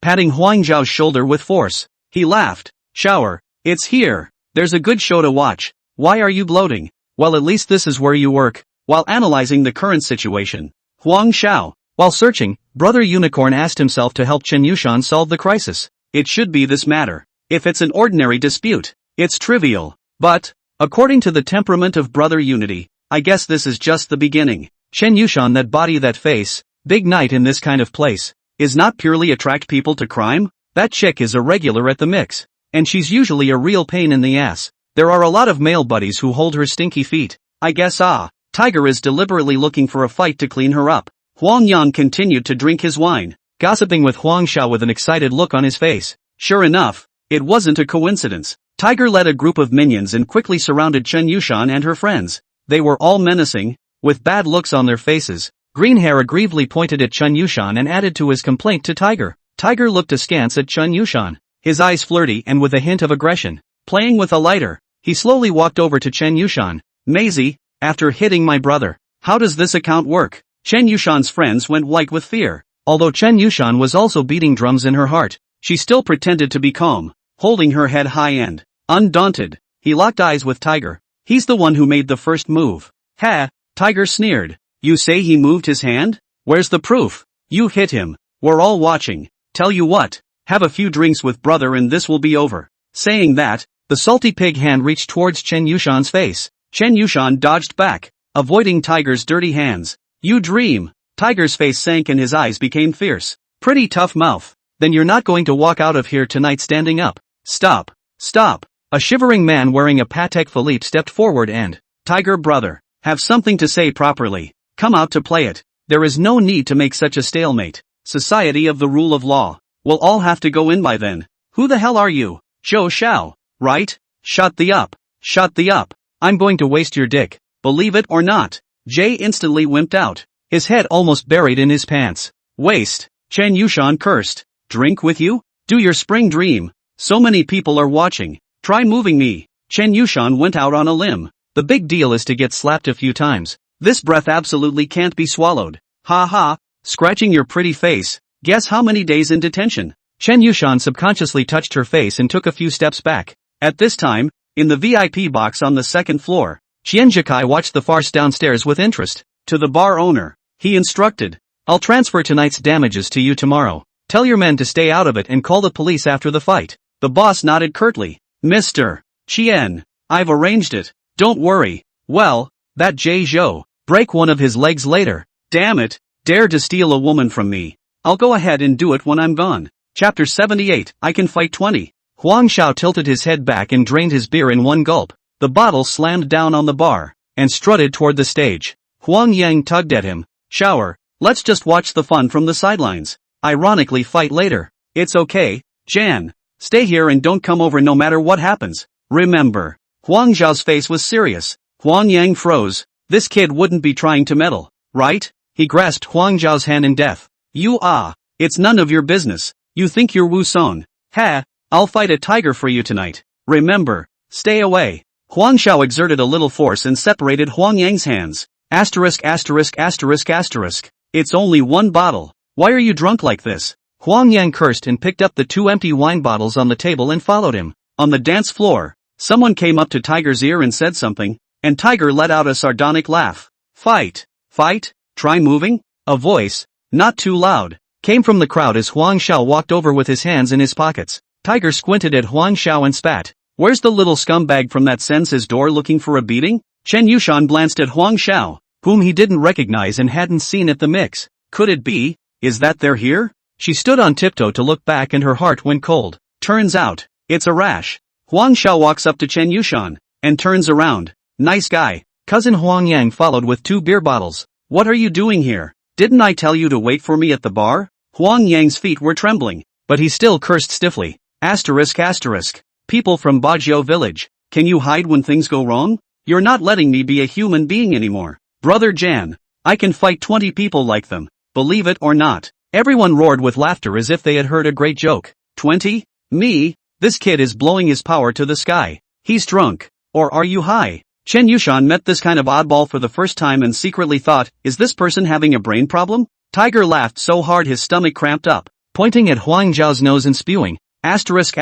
Patting Huang Zhao's shoulder with force. He laughed. Shower, it's here. There's a good show to watch. Why are you bloating? Well, at least this is where you work. While analyzing the current situation, Huang Xiao, while searching, Brother Unicorn asked himself to help Chen Yushan solve the crisis. It should be this matter. If it's an ordinary dispute, it's trivial. But, according to the temperament of Brother Unity, I guess this is just the beginning. Chen Yushan, that body, that face, big night in this kind of place, is not purely attract people to crime? That chick is a regular at the mix. And she's usually a real pain in the ass. There are a lot of male buddies who hold her stinky feet. I guess Tiger is deliberately looking for a fight to clean her up. Huang Yang continued to drink his wine, gossiping with Huang Xiao with an excited look on his face. Sure enough, it wasn't a coincidence. Tiger led a group of minions and quickly surrounded Chen Yushan and her friends. They were all menacing, with bad looks on their faces. Green Hair aggrievedly pointed at Chen Yushan and added to his complaint to Tiger. Tiger looked askance at Chen Yushan, his eyes flirty and with a hint of aggression. Playing with a lighter, he slowly walked over to Chen Yushan. Maisie, after hitting my brother, how does this account work? Chen Yushan's friends went white with fear. Although Chen Yushan was also beating drums in her heart, she still pretended to be calm, holding her head high and undaunted. He locked eyes with Tiger. He's the one who made the first move. Ha! Tiger sneered. You say he moved his hand? Where's the proof? You hit him. We're all watching. Tell you what, have a few drinks with brother and this will be over. Saying that, the salty pig hand reached towards Chen Yushan's face. Chen Yushan dodged back, avoiding Tiger's dirty hands. You dream. Tiger's face sank and his eyes became fierce. Pretty tough mouth. Then you're not going to walk out of here tonight standing up. Stop. Stop. A shivering man wearing a Patek Philippe stepped forward and, Tiger brother, have something to say properly. Come out to play it. There is no need to make such a stalemate. Society of the rule of law. We'll all have to go in by then. Who the hell are you? Zhou Xiao, right? Shut the up. Shut the up. I'm going to waste your dick. Believe it or not. Jay instantly wimped out, his head almost buried in his pants. Waste. Chen Yushan cursed. Drink with you? Do your spring dream. So many people are watching. Try moving me. Chen Yushan went out on a limb. The big deal is to get slapped a few times. This breath absolutely can't be swallowed. Ha ha. Scratching your pretty face. Guess how many days in detention? Chen Yushan subconsciously touched her face and took a few steps back. At this time, in the VIP box on the second floor, Qian Jikai watched the farce downstairs with interest. To the bar owner, he instructed, I'll transfer tonight's damages to you tomorrow. Tell your men to stay out of it and call the police after the fight. The boss nodded curtly. Mr. Qian, I've arranged it. Don't worry. Well, that Jay Zhou, break one of his legs later. Damn it, dare to steal a woman from me. I'll go ahead and do it when I'm gone. Chapter 78, I Can Fight 20. Huang Xiao tilted his head back and drained his beer in one gulp. The bottle slammed down on the bar, and strutted toward the stage. Huang Yang tugged at him. Shower, let's just watch the fun from the sidelines. Ironically fight later. It's okay, Jan. Stay here and don't come over no matter what happens. Remember. Huang Zhao's face was serious. Huang Yang froze. This kid wouldn't be trying to meddle, right? He grasped Huang Zhao's hand in death. It's none of your business. You think you're Wu Song. Ha, I'll fight a tiger for you tonight. Remember, stay away. Huang Xiao exerted a little force and separated Huang Yang's hands. Asterisk. It's only one bottle. Why are you drunk like this? Huang Yang cursed and picked up the 2 empty wine bottles on the table and followed him. On the dance floor, someone came up to Tiger's ear and said something, and Tiger let out a sardonic laugh. Fight. Fight? Try moving? A voice, not too loud, came from the crowd as Huang Xiao walked over with his hands in his pockets. Tiger squinted at Huang Xiao and spat. Where's the little scumbag from that sense's door looking for a beating? Chen Yushan glanced at Huang Xiao, whom he didn't recognize and hadn't seen at the mix. Could it be? Is that they're here? She stood on tiptoe to look back and her heart went cold. Turns out, it's a rash. Huang Xiao walks up to Chen Yushan, and turns around. Nice guy. Cousin Huang Yang followed with 2 beer bottles. What are you doing here? Didn't I tell you to wait for me at the bar? Huang Yang's feet were trembling, but he still cursed stiffly. Asterisk. People from Bajio village, can you hide when things go wrong? You're not letting me be a human being anymore. Brother Jan, I can fight 20 people like them, believe it or not. Everyone roared with laughter as if they had heard a great joke. 20? Me? This kid is blowing his power to the sky. He's drunk. Or are you high? Chen Yushan met this kind of oddball for the first time and secretly thought, is this person having a brain problem? Tiger laughed so hard his stomach cramped up, pointing at Huang Zhao's nose and spewing. Asterisk.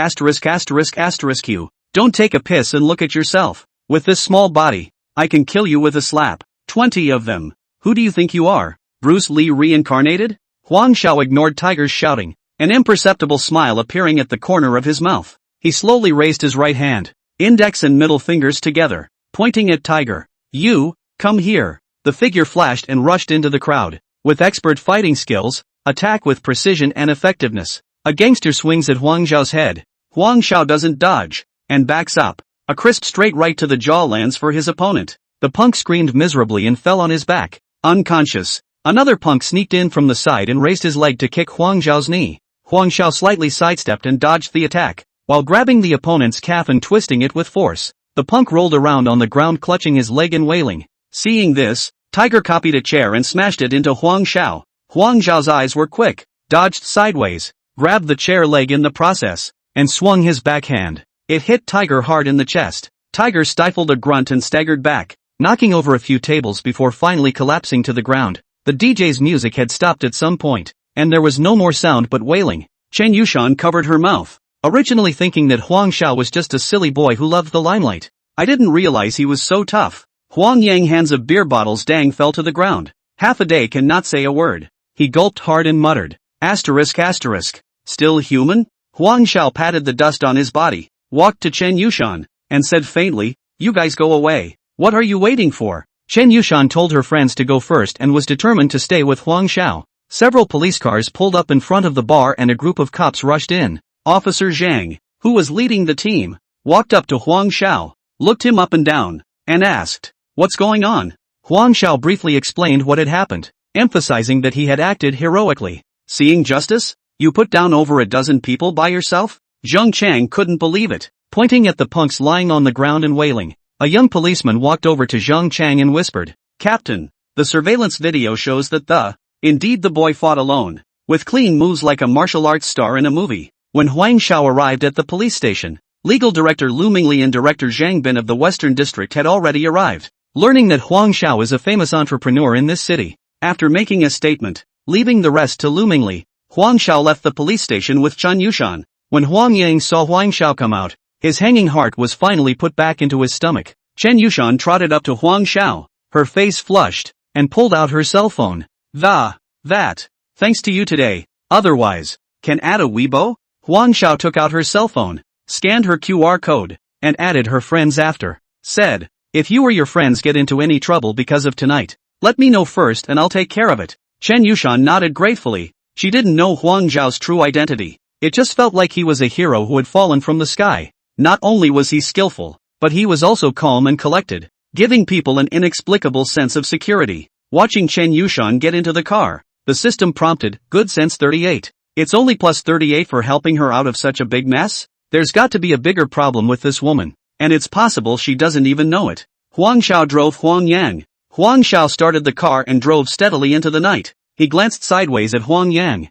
You. Don't take a piss and look at yourself. With this small body, I can kill you with a slap. 20 of them. Who do you think you are? Bruce Lee reincarnated? Huang Xiao ignored Tiger's shouting, an imperceptible smile appearing at the corner of his mouth. He slowly raised his right hand, index and middle fingers together, pointing at Tiger. You, come here. The figure flashed and rushed into the crowd. With expert fighting skills, attack with precision and effectiveness. A gangster swings at Huang Zhao's head. Huang Xiao doesn't dodge, and backs up. A crisp straight right to the jaw lands for his opponent. The punk screamed miserably and fell on his back, unconscious. Another punk sneaked in from the side and raised his leg to kick Huang Zhao's knee. Huang Xiao slightly sidestepped and dodged the attack, while grabbing the opponent's calf and twisting it with force. The punk rolled around on the ground clutching his leg and wailing. Seeing this, Tiger copied a chair and smashed it into Huang Xiao. Huang Zhao's eyes were quick, dodged sideways, grabbed the chair leg in the process, and swung his backhand. It hit Tiger hard in the chest. Tiger stifled a grunt and staggered back, knocking over a few tables before finally collapsing to the ground. The DJ's music had stopped at some point, and there was no more sound but wailing. Chen Yushan covered her mouth, originally thinking that Huang Xiao was just a silly boy who loved the limelight. I didn't realize he was so tough. Huang Yang hands of beer bottles dang fell to the ground. Half a day cannot say a word. He gulped hard and muttered. Asterisk. Still human? Huang Xiao patted the dust on his body, walked to Chen Yushan, and said faintly, you guys go away. What are you waiting for? Chen Yushan told her friends to go first and was determined to stay with Huang Xiao. Several police cars pulled up in front of the bar and a group of cops rushed in. Officer Zhang, who was leading the team, walked up to Huang Xiao, looked him up and down, and asked, what's going on? Huang Xiao briefly explained what had happened, emphasizing that he had acted heroically. Seeing justice? You put down over a dozen people by yourself? Zheng Chang couldn't believe it, pointing at the punks lying on the ground and wailing. A young policeman walked over to Zheng Chang and whispered, Captain, the surveillance video shows that indeed the boy fought alone, with clean moves like a martial arts star in a movie. When Huang Xiao arrived at the police station, legal director Lu Mingli and director Zhang Bin of the Western District had already arrived. Learning that Huang Xiao is a famous entrepreneur in this city, after making a statement, leaving the rest to Lu Mingli, Huang Xiao left the police station with Chen Yushan. When Huang Yang saw Huang Xiao come out, his hanging heart was finally put back into his stomach. Chen Yushan trotted up to Huang Xiao, her face flushed, and pulled out her cell phone. Thanks to you today, otherwise, can add a Weibo? Huang Xiao took out her cell phone, scanned her QR code, and added her friends after. Said, if you or your friends get into any trouble because of tonight, let me know first and I'll take care of it. Chen Yushan nodded gratefully. She didn't know Huang Zhao's true identity. It just felt like he was a hero who had fallen from the sky. Not only was he skillful, but he was also calm and collected, giving people an inexplicable sense of security. Watching Chen Yushan get into the car, the system prompted, good sense 38. It's only plus 38 for helping her out of such a big mess? There's got to be a bigger problem with this woman, and it's possible she doesn't even know it. Huang Xiao drove Huang Yang. Huang Xiao started the car and drove steadily into the night. He glanced sideways at Huang Yang.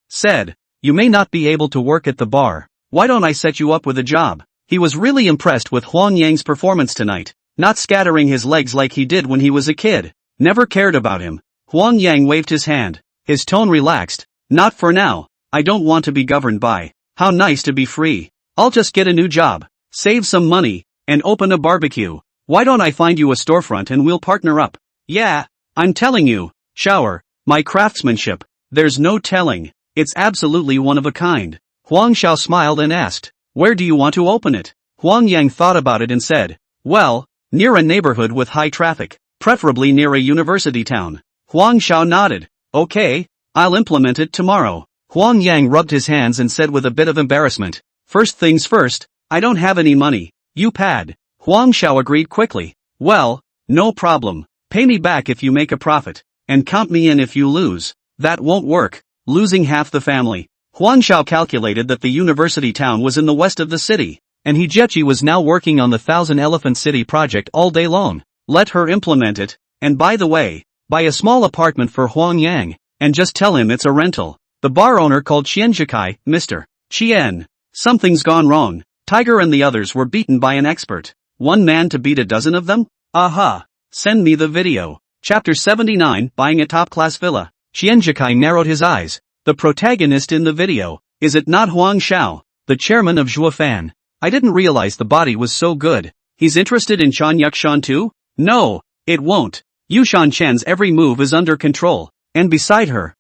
Said, you may not be able to work at the bar. Why don't I set you up with a job? He was really impressed with Huang Yang's performance tonight, not scattering his legs like he did when he was a kid. Never cared about him. Huang Yang waved his hand. his tone relaxed. Not for now. I don't want to be governed by. How nice to be free. I'll just get a new job, save some money, and open a barbecue. Why don't I find you a storefront and we'll partner up? Yeah, I'm telling you, Shower, my craftsmanship, there's no telling. It's absolutely one of a kind. Huang Xiao smiled and asked, where do you want to open it? Huang Yang thought about it and said, well, near a neighborhood with high traffic, preferably near a university town. Huang Xiao nodded. Okay, I'll implement it tomorrow. Huang Yang rubbed his hands and said with a bit of embarrassment, first things first, I don't have any money. You pad. Huang Xiao agreed quickly. Well, no problem. Pay me back if you make a profit, and count me in if you lose. That won't work, losing half the family. Huang Xiao calculated that the university town was in the west of the city, and Hijechi was now working on the 1,000-elephant city project all day long. Let her implement it, and by the way, buy a small apartment for Huang Yang, and just tell him it's a rental. The bar owner called Qianjikai, Mr. Qian. Something's gone wrong. Tiger and the others were beaten by an expert. One man to beat a dozen of them? Aha! Send me the video. Chapter 79, Buying a Top-Class Villa. Qianjikai narrowed his eyes. The protagonist in the video, is it not Huang Xiao, the chairman of Zhuofan? I didn't realize the body was so good. He's interested in Chan Yukshan too? No, it won't. Yushan Chen's every move is under control. And beside her,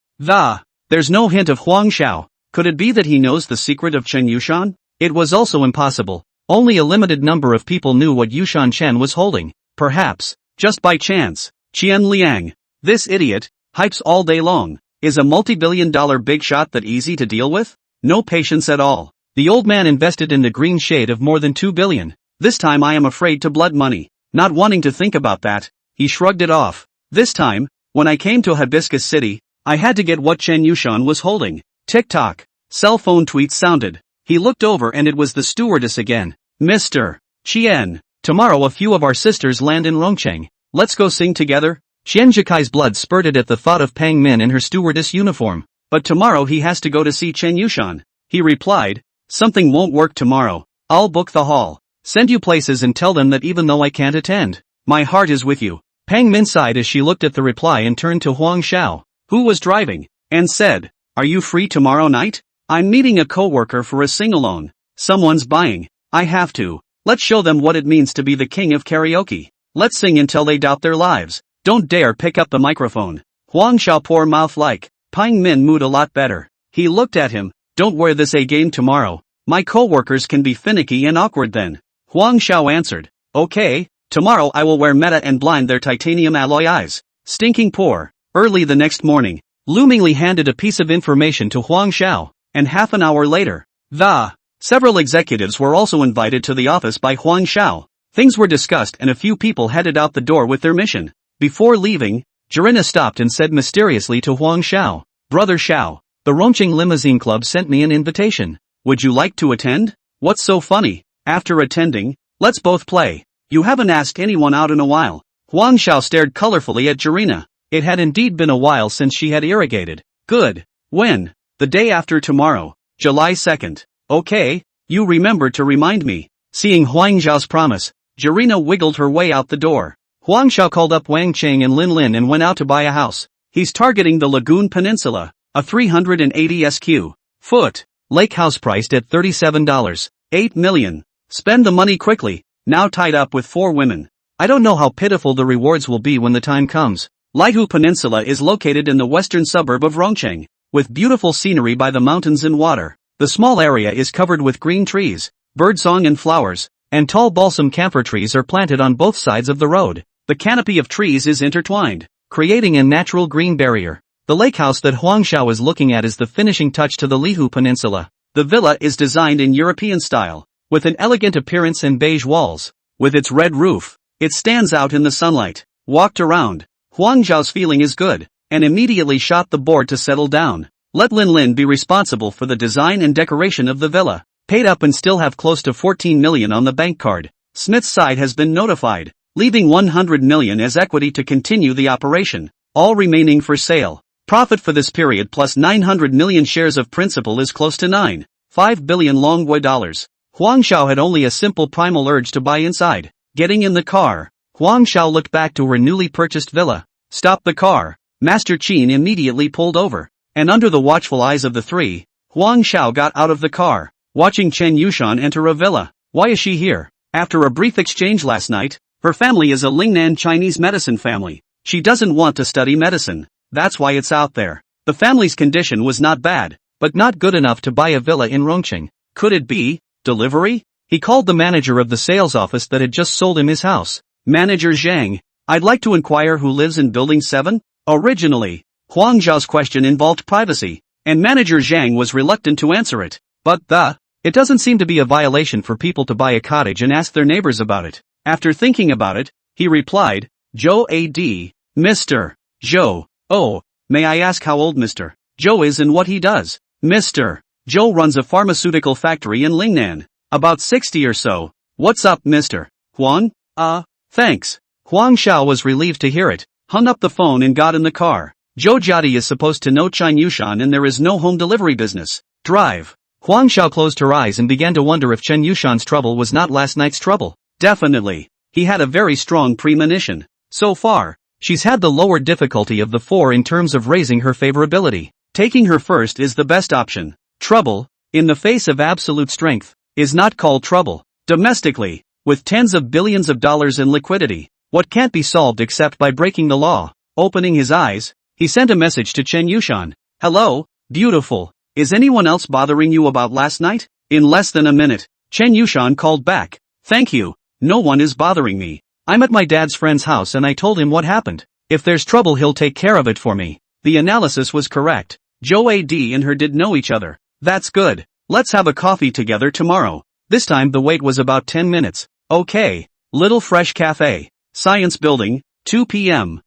there's no hint of Huang Xiao. Could it be that he knows the secret of Chen Yushan? It was also impossible. Only a limited number of people knew what Yushan Chen was holding. Perhaps, just by chance, Qian Liang, this idiot, hypes all day long. Is a multi-billion-dollar big shot that easy to deal with? No patience at all. The old man invested in the green shade of more than 2 billion. This time I am afraid to blood money. Not wanting to think about that, he shrugged it off. This time, when I came to Hibiscus City, I had to get what Chen Yushan was holding. Tick-tock. Cell phone tweets sounded. He looked over and it was the stewardess again. Mr. Qian, tomorrow a few of our sisters land in Rongcheng. Let's go sing together? Qianjikai's blood spurted at the thought of Pang Min in her stewardess uniform. But tomorrow he has to go to see Chen Yushan. He replied, something won't work tomorrow. I'll book the hall. Send you places and tell them that even though I can't attend, my heart is with you. Pang Min sighed as she looked at the reply and turned to Huang Xiao, who was driving, and said, are you free tomorrow night? I'm meeting a coworker for a sing-along. Someone's buying. I have to. Let's show them what it means to be the king of karaoke. Let's sing until they doubt their lives. Don't dare pick up the microphone. Huang Xiao poor mouth like. Pang Min mood a lot better. He looked at him. Don't wear this A game tomorrow. My coworkers can be finicky and awkward then. Huang Xiao answered. Okay, tomorrow I will wear meta and blind their titanium alloy eyes. Stinking poor. Early the next morning, Loomingly handed a piece of information to Huang Xiao, and half an hour later, several executives were also invited to the office by Huang Xiao. Things were discussed and a few people headed out the door with their mission. Before leaving, Jirina stopped and said mysteriously to Huang Xiao, Brother Xiao, the Rongcheng Limousine Club sent me an invitation. Would you like to attend? What's so funny? After attending, let's both play. You haven't asked anyone out in a while. Huang Xiao stared colorfully at Jirina. It had indeed been a while since she had irrigated. Good. When? The day after tomorrow, July 2nd. Okay, you remember to remind me. Seeing Huang Xiao's promise, Jirina wiggled her way out the door. Huang Xiao called up Wang Cheng and Lin Lin and went out to buy a house. He's targeting the Lagoon Peninsula, a 380 sq ft lake house priced at $37. 8 million. Spend the money quickly, now tied up with 4 women. I don't know how pitiful the rewards will be when the time comes. Laihu Peninsula is located in the western suburb of Rongcheng, with beautiful scenery by the mountains and water. The small area is covered with green trees, birdsong and flowers, and tall balsam camphor trees are planted on both sides of the road. The canopy of trees is intertwined, creating a natural green barrier. The lake house that Huang Xiao is looking at is the finishing touch to the Lihu Peninsula. The villa is designed in European style, with an elegant appearance and beige walls. With its red roof, it stands out in the sunlight. Walked around, Huang Xiao's feeling is good, and immediately shot the board to settle down. Let Lin Lin be responsible for the design and decoration of the villa. Paid up and still have close to 14 million on the bank card. Smith's side has been notified, leaving 100 million as equity to continue the operation, all remaining for sale. Profit for this period plus 900 million shares of principal is close to 9.5 billion Longwei dollars. Huang Xiao had only a simple primal urge to buy inside. Getting in the car, Huang Xiao looked back to her newly purchased villa. Stop the car. Master Qin immediately pulled over, and under the watchful eyes of the three, Huang Xiao got out of the car, watching Chen Yushan enter a villa. Why is she here? After a brief exchange last night, her family is a Lingnan Chinese medicine family. She doesn't want to study medicine. That's why it's out there. The family's condition was not bad, but not good enough to buy a villa in Rongqing. Could it be delivery? He called the manager of the sales office that had just sold him his house. Manager Zhang, I'd like to inquire who lives in building 7? Originally, Huang Zhao's question involved privacy, and manager Zhang was reluctant to answer it. But it doesn't seem to be a violation for people to buy a cottage and ask their neighbors about it. After thinking about it, he replied, Zhou A.D. Mr. Zhou. Oh, may I ask how old Mr. Zhou is and what he does? Mr. Zhou runs a pharmaceutical factory in Lingnan. About 60 or so. What's up, Mr. Huang? Thanks. Huang Xiao was relieved to hear it, hung up the phone and got in the car. Zhou Jiadi is supposed to know Chen Yushan and there is no home delivery business. Drive. Huang Xiao closed her eyes and began to wonder if Chen Yushan's trouble was not last night's trouble. Definitely. He had a very strong premonition. So far, she's had the lower difficulty of the 4 in terms of raising her favorability. Taking her first is the best option. Trouble, in the face of absolute strength, is not called trouble. Domestically, with tens of billions of dollars in liquidity, what can't be solved except by breaking the law? Opening his eyes, he sent a message to Chen Yushan. Hello, beautiful. Is anyone else bothering you about last night? In less than a minute, Chen Yushan called back. Thank you. No one is bothering me. I'm at my dad's friend's house and I told him what happened. If there's trouble he'll take care of it for me. The analysis was correct. Zhou A.D. and her did know each other. That's good. Let's have a coffee together tomorrow. This time the wait was about 10 minutes. Okay. Little Fresh Cafe. Science Building, 2 p.m.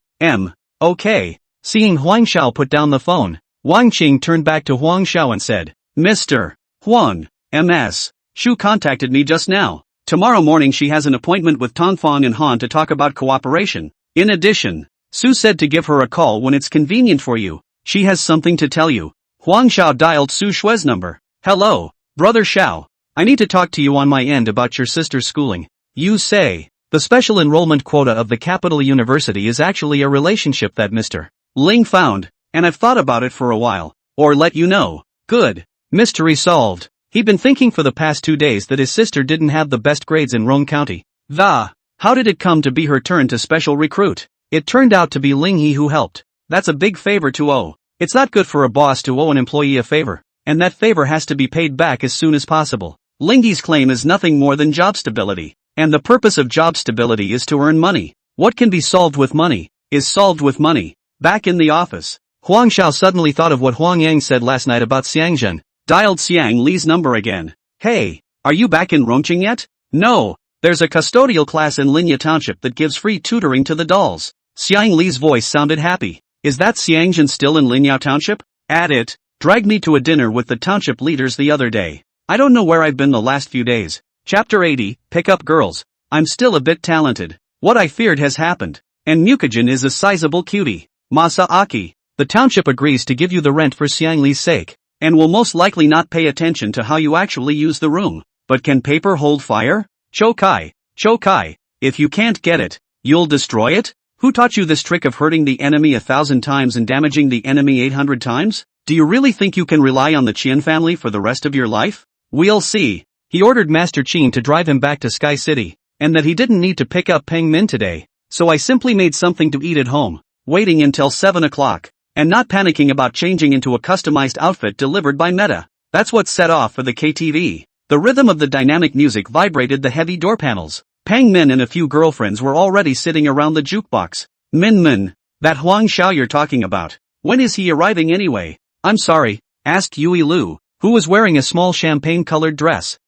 Okay. Seeing Huang Xiao put down the phone, Wang Qing turned back to Huang Xiao and said, Mr. Huang, M.S. Shu contacted me just now. Tomorrow morning she has an appointment with Tongfang and Han to talk about cooperation. In addition, Su said to give her a call when it's convenient for you. She has something to tell you. Huang Xiao dialed Su Shue's number. Hello, Brother Xiao. I need to talk to you on my end about your sister's schooling. You say, the special enrollment quota of the capital university is actually a relationship that Mr. Ling found, and I've thought about it for a while. Or let you know. Good. Mystery solved. He'd been thinking for the past 2 days that his sister didn't have the best grades in Rong County. How did it come to be her turn to special recruit? It turned out to be Ling He who helped. That's a big favor to owe. It's not good for a boss to owe an employee a favor, and that favor has to be paid back as soon as possible. Ling He's claim is nothing more than job stability, and the purpose of job stability is to earn money. What can be solved with money, is solved with money. Back in the office, Huang Xiao suddenly thought of what Huang Yang said last night about Xiang Zhen. Dialed Xiang Li's number again. Hey, are you back in Rongqing yet? No, there's a custodial class in Linya Township that gives free tutoring to the dolls. Xiang Li's voice sounded happy. Is that Xiang Zhen still in Linya Township? At it. Dragged me to a dinner with the township leaders the other day. I don't know where I've been the last few days. Chapter 80, Pick Up Girls. I'm still a bit talented. What I feared has happened. And Mukajin is a sizable cutie. Masaaki. The township agrees to give you the rent for Xiang Li's sake, and will most likely not pay attention to how you actually use the room. But can paper hold fire? Chokai. If you can't get it, you'll destroy it? Who taught you this trick of hurting the enemy 1,000 times and damaging the enemy 800 times? Do you really think you can rely on the Qian family for the rest of your life? We'll see. He ordered Master Qin to drive him back to Sky City, and that he didn't need to pick up Peng Min today, so I simply made something to eat at home, waiting until 7 o'clock, and not panicking about changing into a customized outfit delivered by Meta. That's what set off for the KTV. The rhythm of the dynamic music vibrated the heavy door panels. Peng Min and a few girlfriends were already sitting around the jukebox. Min, that Huang Xiao you're talking about. When is he arriving anyway? I'm sorry, asked Yui Lu, who was wearing a small champagne-colored dress.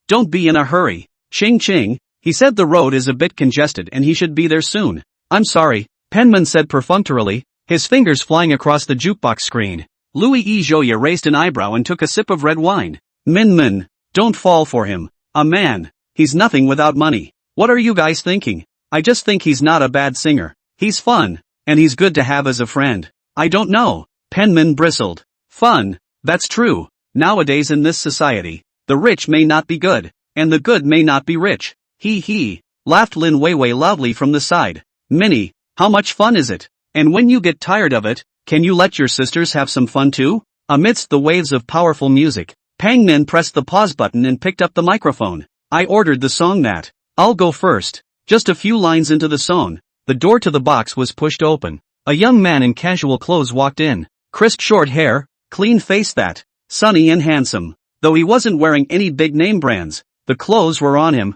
Don't be in a hurry. Ching, he said the road is a bit congested and he should be there soon. I'm sorry, Penman said perfunctorily, his fingers flying across the jukebox screen. Louis E. Zhouya raised an eyebrow and took a sip of red wine. Min, don't fall for him. A man. He's nothing without money. What are you guys thinking? I just think he's not a bad singer. He's fun, and he's good to have as a friend. I don't know. Penman bristled. Fun. That's true. Nowadays in this society, the rich may not be good, and the good may not be rich. He, laughed Lin Weiwei loudly from the side. Minnie, how much fun is it? And when you get tired of it, can you let your sisters have some fun too? Amidst the waves of powerful music, Pang Min pressed the pause button and picked up the microphone. I ordered the song that. I'll go first. Just a few lines into the song, the door to the box was pushed open. A young man in casual clothes walked in. Crisp short hair, clean face that. Sunny and handsome. Though he wasn't wearing any big name brands, the clothes were on him.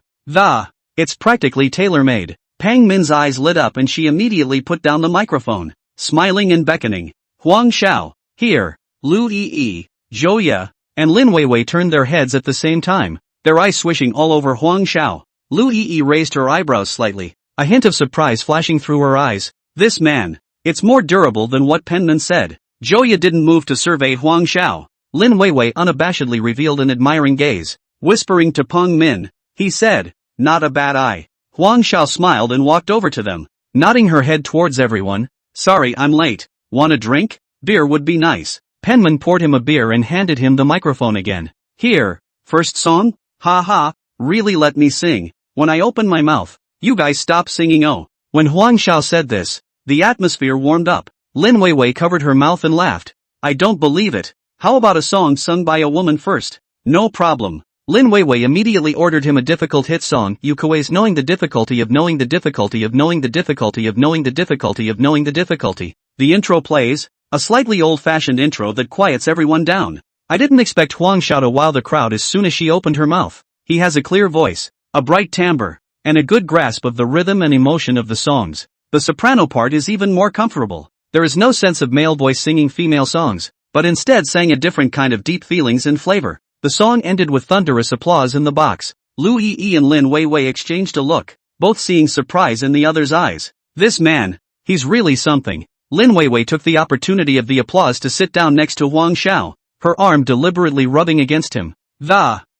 It's practically tailor-made. Pang Min's eyes lit up and she immediately put down the microphone, smiling and beckoning. Huang Xiao, here. Lu Yi, Zhou and Lin Weiwei turned their heads at the same time, their eyes swishing all over Huang Xiao. Lu Yi raised her eyebrows slightly, a hint of surprise flashing through her eyes. This man, it's more durable than what Penman said. Zhou didn't move to survey Huang Xiao. Lin Weiwei unabashedly revealed an admiring gaze. Whispering to Peng Min, he said, not a bad eye. Huang Xiao smiled and walked over to them, nodding her head towards everyone. Sorry I'm late. Want a drink? Beer would be nice. Penman poured him a beer and handed him the microphone again. Here, first song? Ha, really let me sing. When I open my mouth, you guys stop singing oh. When Huang Xiao said this, the atmosphere warmed up. Lin Weiwei covered her mouth and laughed. I don't believe it. How about a song sung by a woman first? No problem. Lin Weiwei immediately ordered him a difficult hit song, Yukui's Knowing the Difficulty of Knowing the Difficulty of Knowing the Difficulty of Knowing the Difficulty of Knowing the Difficulty. The intro plays, a slightly old-fashioned intro that quiets everyone down. I didn't expect Huang Xiao to wow the crowd as soon as she opened her mouth. He has a clear voice, a bright timbre, and a good grasp of the rhythm and emotion of the songs. The soprano part is even more comfortable. There is no sense of male voice singing female songs, but instead sang a different kind of deep feelings and flavor. The song ended with thunderous applause in the box. Lu Yi and Lin Weiwei exchanged a look, both seeing surprise in the other's eyes. This man, he's really something. Lin Weiwei took the opportunity of the applause to sit down next to Huang Xiao, her arm deliberately rubbing against him.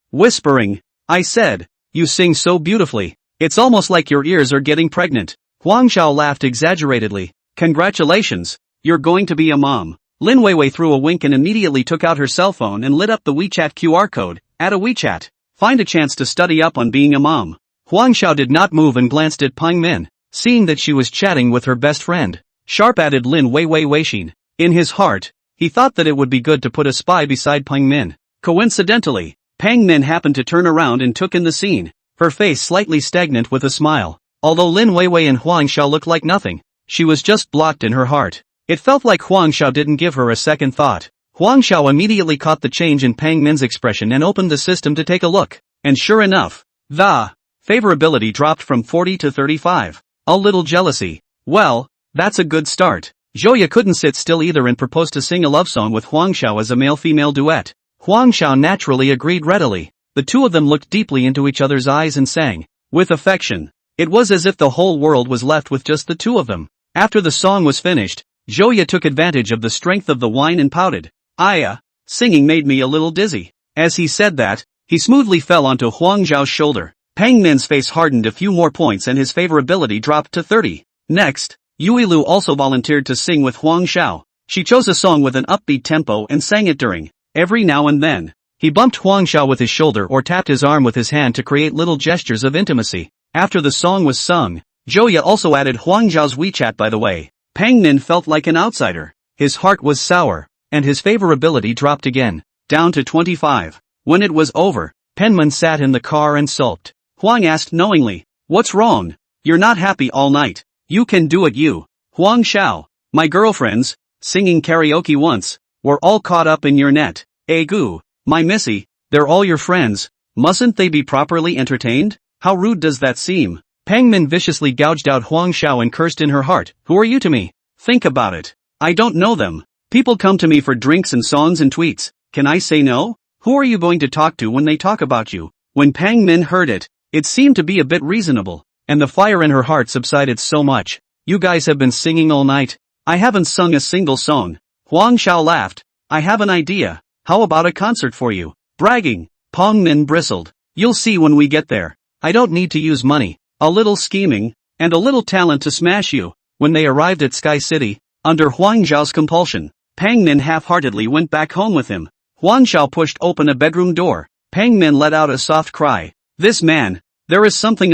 Whispering, I said, you sing so beautifully. It's almost like your ears are getting pregnant. Huang Xiao laughed exaggeratedly. Congratulations, you're going to be a mom. Lin Weiwei threw a wink and immediately took out her cell phone and lit up the WeChat QR code. Add a WeChat. Find a chance to study up on being a mom. Huang Xiao did not move and glanced at Peng Min, seeing that she was chatting with her best friend. Sharp added Lin Weiwei Weixin. In his heart, he thought that it would be good to put a spy beside Peng Min. Coincidentally, Peng Min happened to turn around and took in the scene, her face slightly stagnant with a smile. Although Lin Weiwei and Huang Xiao looked like nothing, she was just blocked in her heart. It felt like Huang Xiao didn't give her a second thought. Huang Xiao immediately caught the change in Peng Min's expression and opened the system to take a look. And sure enough, the favorability dropped from 40 to 35. A little jealousy. Well, that's a good start. Zhou couldn't sit still either and proposed to sing a love song with Huang Xiao as a male-female duet. Huang Xiao naturally agreed readily. The two of them looked deeply into each other's eyes and sang, with affection. It was as if the whole world was left with just the two of them. After the song was finished, Zhou took advantage of the strength of the wine and pouted. Singing made me a little dizzy. As he said that, he smoothly fell onto Huang Xiao's shoulder. Peng Min's face hardened a few more points and his favorability dropped to 30. Next, Yuilu also volunteered to sing with Huang Xiao. She chose a song with an upbeat tempo and sang it during. Every now and then, he bumped Huang Xiao with his shoulder or tapped his arm with his hand to create little gestures of intimacy. After the song was sung, Zhou also added Huang Xiao's WeChat by the way. Peng Min felt like an outsider. His heart was sour, and his favorability dropped again, down to 25. When it was over, Penman sat in the car and sulked. Huang asked knowingly, what's wrong? You're not happy all night. You can do it you. Huang Xiao, my girlfriends, singing karaoke once, were all caught up in your net. Goo, my missy, they're all your friends. Mustn't they be properly entertained? How rude does that seem? Peng Min viciously gouged out Huang Xiao and cursed in her heart. Who are you to me? Think about it. I don't know them. People come to me for drinks and songs and tweets. Can I say no? Who are you going to talk to when they talk about you? When Peng Min heard it, it seemed to be a bit reasonable, and the fire in her heart subsided so much. You guys have been singing all night. I haven't sung a single song. Huang Xiao laughed. I have an idea. How about a concert for you? Bragging. Peng Min bristled. You'll see when we get there. I don't need to use money. A little scheming, and a little talent to smash you. When they arrived at Sky City, under Huang Xiao's compulsion, Peng Min half-heartedly went back home with him. Huang Xiao pushed open a bedroom door. Peng Min let out a soft cry. This man, there is something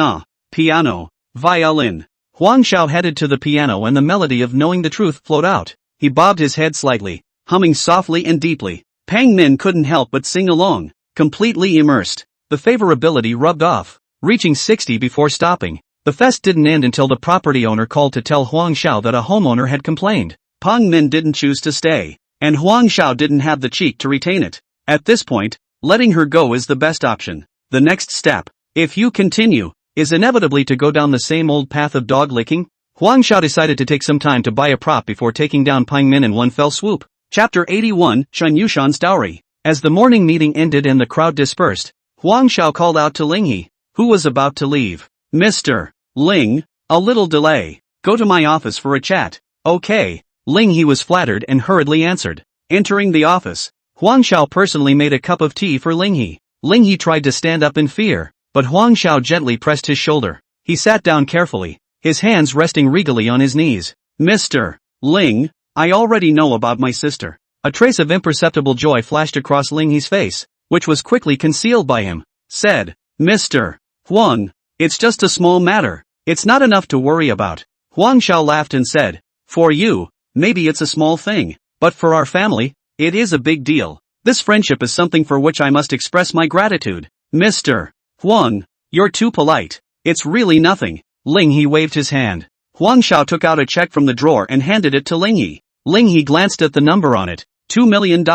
piano, violin. Huang Xiao headed to the piano and the melody of Knowing the Truth flowed out. He bobbed his head slightly, humming softly and deeply. Pang Min couldn't help but sing along, completely immersed. The favorability rubbed off, reaching 60 before stopping. The fest didn't end until the property owner called to tell Huang Xiao that a homeowner had complained. Pang Min didn't choose to stay, and Huang Xiao didn't have the cheek to retain it. At this point, letting her go is the best option. The next step, if you continue, is inevitably to go down the same old path of dog licking. Huang Xiao decided to take some time to buy a prop before taking down Pang Min in one fell swoop. Chapter 81, Chen Yushan's Dowry. As the morning meeting ended and the crowd dispersed, Huang Xiao called out to Ling He, who was about to leave. Mr. Ling, a little delay. Go to my office for a chat. Okay. Ling He was flattered and hurriedly answered. Entering the office, Huang Xiao personally made a cup of tea for Ling He. Ling He tried to stand up in fear, but Huang Xiao gently pressed his shoulder. He sat down carefully, his hands resting regally on his knees. Mr. Ling, I already know about my sister. A trace of imperceptible joy flashed across Ling He's face, which was quickly concealed by him. Said, Mr. Huang, it's just a small matter. It's not enough to worry about. Huang Xiao laughed and said, for you, maybe it's a small thing, but for our family, it is a big deal. This friendship is something for which I must express my gratitude. Mr. Huang, you're too polite. It's really nothing. Ling He waved his hand. Huang Xiao took out a check from the drawer and handed it to Ling He. Ling He glanced at the number on it, $2 million.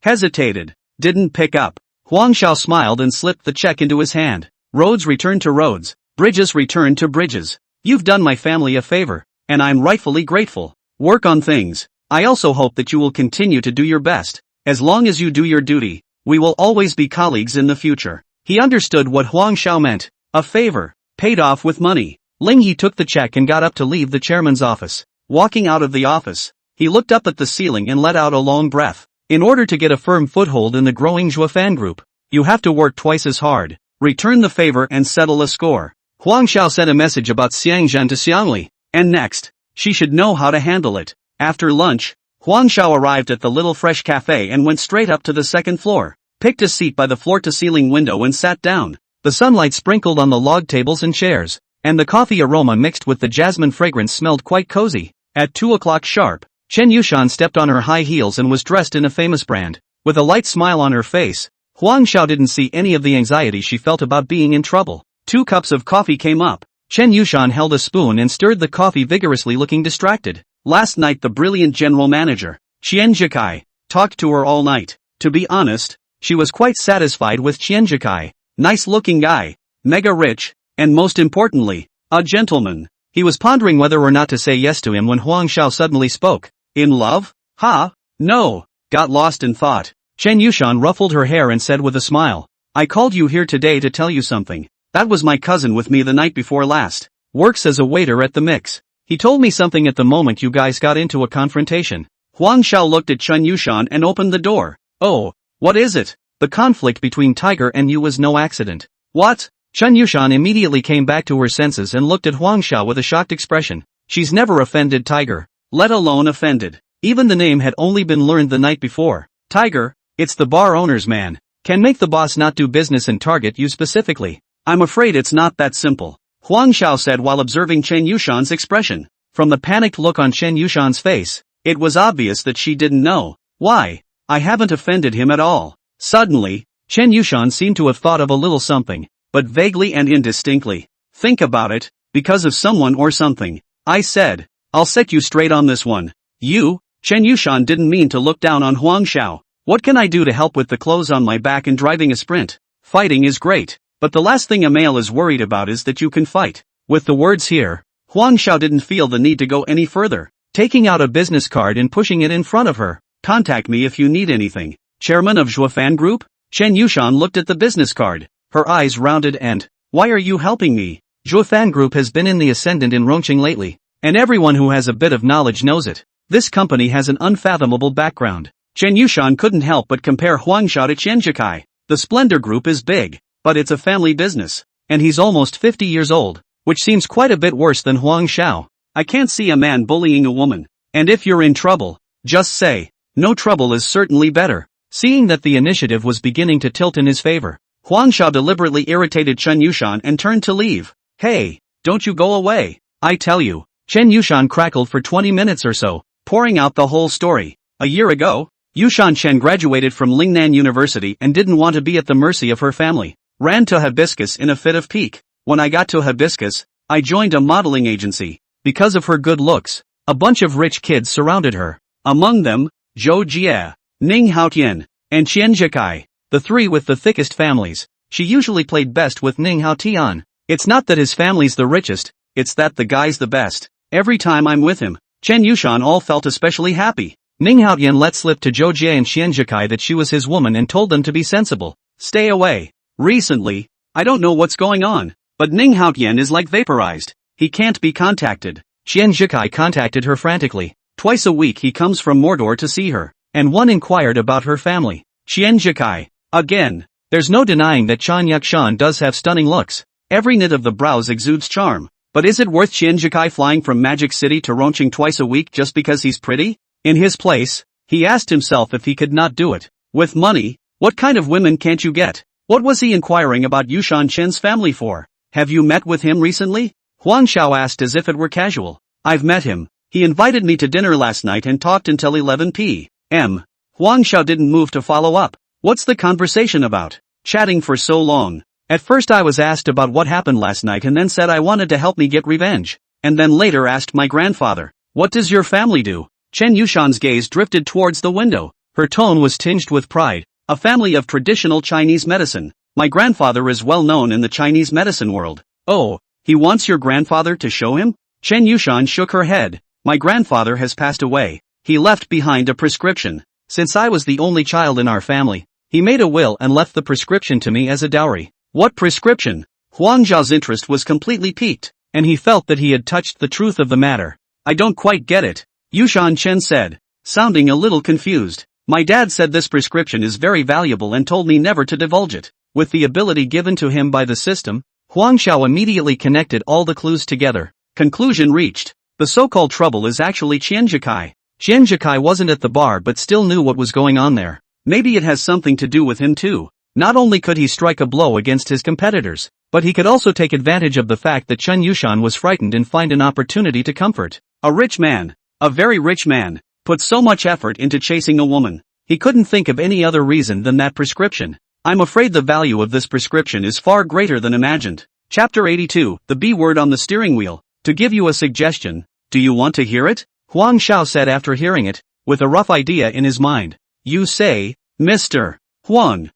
Hesitated. Didn't pick up. Huang Xiao smiled and slipped the check into his hand. Roads return to roads. Bridges return to bridges. You've done my family a favor, and I'm rightfully grateful. Work on things. I also hope that you will continue to do your best. As long as you do your duty, we will always be colleagues in the future. He understood what Huang Xiao meant. A favor, paid off with money. Ling He took the check and got up to leave the chairman's office. Walking out of the office, he looked up at the ceiling and let out a long breath. In order to get a firm foothold in the growing Zhuofan group, you have to work twice as hard, return the favor and settle a score. Huang Xiao sent a message about Xiang Zhen to Xiangli, and next, she should know how to handle it. After lunch, Huang Xiao arrived at the Little Fresh Cafe and went straight up to the second floor, picked a seat by the floor-to-ceiling window and sat down. The sunlight sprinkled on the log tables and chairs, and the coffee aroma mixed with the jasmine fragrance smelled quite cozy. At 2 o'clock sharp, Chen Yushan stepped on her high heels and was dressed in a famous brand. With a light smile on her face, Huang Xiao didn't see any of the anxiety she felt about being in trouble. 2 cups of coffee came up. Chen Yushan held a spoon and stirred the coffee vigorously, looking distracted. Last night the brilliant general manager, Qian Jikai, talked to her all night. To be honest, she was quite satisfied with Qian Jikai. Nice-looking guy, mega rich, and most importantly, a gentleman. He was pondering whether or not to say yes to him when Huang Xiao suddenly spoke. In love? Ha? No. Got lost in thought. Chen Yushan ruffled her hair and said with a smile, I called you here today to tell you something. That was my cousin with me the night before last. Works as a waiter at the Mix. He told me something at the moment you guys got into a confrontation. Huang Xiao looked at Chen Yushan and opened the door. Oh, what is it? The conflict between Tiger and you was no accident. What? Chen Yushan immediately came back to her senses and looked at Huang Xiao with a shocked expression. She's never offended Tiger, let alone offended. Even the name had only been learned the night before. Tiger, it's the bar owner's man. Can make the boss not do business and target you specifically. I'm afraid it's not that simple, Huang Xiao said while observing Chen Yushan's expression. From the panicked look on Chen Yushan's face, it was obvious that she didn't know. Why? I haven't offended him at all. Suddenly, Chen Yushan seemed to have thought of a little something, but vaguely and indistinctly. Think about it, because of someone or something. I said, I'll set you straight on this one. You? Chen Yushan didn't mean to look down on Huang Xiao. What can I do to help with the clothes on my back and driving a sprint? Fighting is great, but the last thing a male is worried about is that you can fight. With the words here, Huang Xiao didn't feel the need to go any further. Taking out a business card and pushing it in front of her. Contact me if you need anything. Chairman of Zhuofan Group? Chen Yushan looked at the business card. Her eyes rounded and, why are you helping me? Zhuofan Group has been in the ascendant in Rongqing lately, and everyone who has a bit of knowledge knows it. This company has an unfathomable background. Chen Yushan couldn't help but compare Huang Xiao to Qian Jikai. The Splendor Group is big, but it's a family business, and he's almost 50 years old, which seems quite a bit worse than Huang Xiao. I can't see a man bullying a woman, and if you're in trouble, just say, no trouble is certainly better. Seeing that the initiative was beginning to tilt in his favor, Huang Xiao deliberately irritated Chen Yushan and turned to leave. Hey, don't you go away. I tell you. Chen Yushan crackled for 20 minutes or so, pouring out the whole story. A year ago, Yushan Chen graduated from Lingnan University and didn't want to be at the mercy of her family. Ran to Hibiscus in a fit of pique. When I got to Hibiscus, I joined a modeling agency. Because of her good looks, a bunch of rich kids surrounded her. Among them, Zhou Jie, Ning Haotian, and Qian Jikai, the three with the thickest families. She usually played best with Ning Haotian. It's not that his family's the richest, it's that the guy's the best. Every time I'm with him, Chen Yushan all felt especially happy. Ning Haotian let slip to Zhou Jie and Qian Jikai that she was his woman and told them to be sensible. Stay away. Recently, I don't know what's going on, but Ning Haotian is like vaporized. He can't be contacted. Qian Jikai contacted her frantically. Twice a week he comes from Mordor to see her, and one inquired about her family. Qian Jikai. Again. There's no denying that Chan Yukshan does have stunning looks. Every knit of the brows exudes charm. But is it worth Qian Jikai flying from Magic City to Roncheng twice a week just because he's pretty? In his place, he asked himself if he could not do it. With money, what kind of women can't you get? What was he inquiring about Yushan Chen's family for? Have you met with him recently? Huang Xiao asked as if it were casual. I've met him. He invited me to dinner last night and talked until 11 p.m. Huang Xiao didn't move to follow up. What's the conversation about? Chatting for so long. At first I was asked about what happened last night and then said I wanted to help me get revenge. And then later asked my grandfather, what does your family do? Chen Yushan's gaze drifted towards the window. Her tone was tinged with pride. A family of traditional Chinese medicine. My grandfather is well known in the Chinese medicine world. Oh, he wants your grandfather to show him? Chen Yushan shook her head. My grandfather has passed away. He left behind a prescription. Since I was the only child in our family, he made a will and left the prescription to me as a dowry. What prescription? Huang Zhao's interest was completely piqued, and he felt that he had touched the truth of the matter. I don't quite get it, Yushan Chen said, sounding a little confused. My dad said this prescription is very valuable and told me never to divulge it. With the ability given to him by the system, Huang Xiao immediately connected all the clues together. Conclusion reached. The so-called trouble is actually Qian Jikai. Qian Jikai wasn't at the bar but still knew what was going on there. Maybe it has something to do with him too. Not only could he strike a blow against his competitors, but he could also take advantage of the fact that Chen Yushan was frightened and find an opportunity to comfort. A rich man, a very rich man, put so much effort into chasing a woman. He couldn't think of any other reason than that prescription. I'm afraid the value of this prescription is far greater than imagined. Chapter 82, the B word on the steering wheel. To give you a suggestion, do you want to hear it? Huang Xiao said after hearing it, with a rough idea in his mind. You say, Mr. Huang,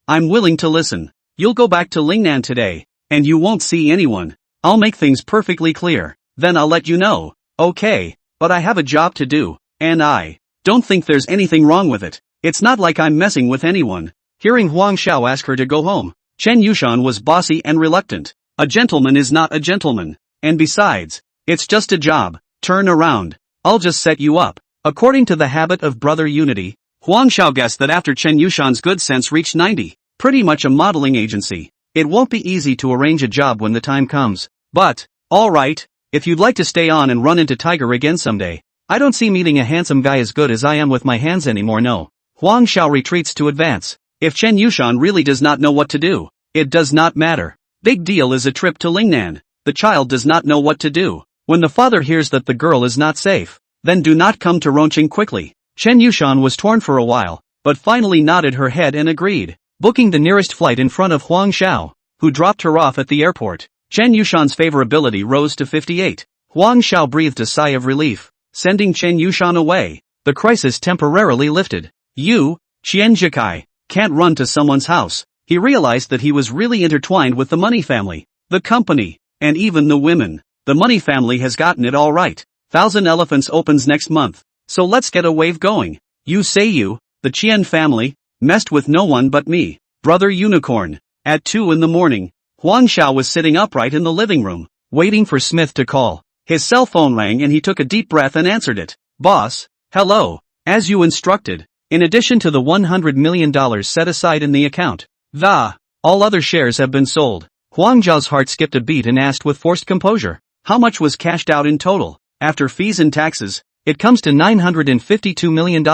I'm willing to listen. You'll go back to Lingnan today, and you won't see anyone. I'll make things perfectly clear. Then I'll let you know. Okay, but I have a job to do, and I don't think there's anything wrong with it. It's not like I'm messing with anyone. Hearing Huang Xiao ask her to go home, Chen Yushan was bossy and reluctant. A gentleman is not a gentleman. And besides, it's just a job. Turn around. I'll just set you up. According to the habit of brother unity, Huang Xiao guessed that after Chen Yushan's good sense reached 90, pretty much a modeling agency, it won't be easy to arrange a job when the time comes. But, alright, if you'd like to stay on and run into Tiger again someday, I don't see meeting a handsome guy as good as I am with my hands anymore. No. Huang Xiao retreats to advance. If Chen Yushan really does not know what to do, it does not matter. Big deal is a trip to Lingnan. The child does not know what to do. When the father hears that the girl is not safe, then do not come to Roncheng quickly. Chen Yushan was torn for a while, but finally nodded her head and agreed, booking the nearest flight in front of Huang Xiao, who dropped her off at the airport. Chen Yushan's favorability rose to 58. Huang Xiao breathed a sigh of relief, sending Chen Yushan away. The crisis temporarily lifted. You, Qian Jikai, can't run to someone's house. He realized that he was really intertwined with the money family, the company, and even the women. The money family has gotten it all right. Thousand Elephants opens next month. So let's get a wave going. You say you, the Qian family, messed with no one but me, brother unicorn. At 2 in the morning, Huang Xiao was sitting upright in the living room, waiting for Smith to call. His cell phone rang and he took a deep breath and answered it. Boss, hello. As you instructed. In addition to the $100 million set aside in the account, all other shares have been sold. Huang Zhao's heart skipped a beat and asked with forced composure, how much was cashed out in total? After fees and taxes, it comes to $952 million.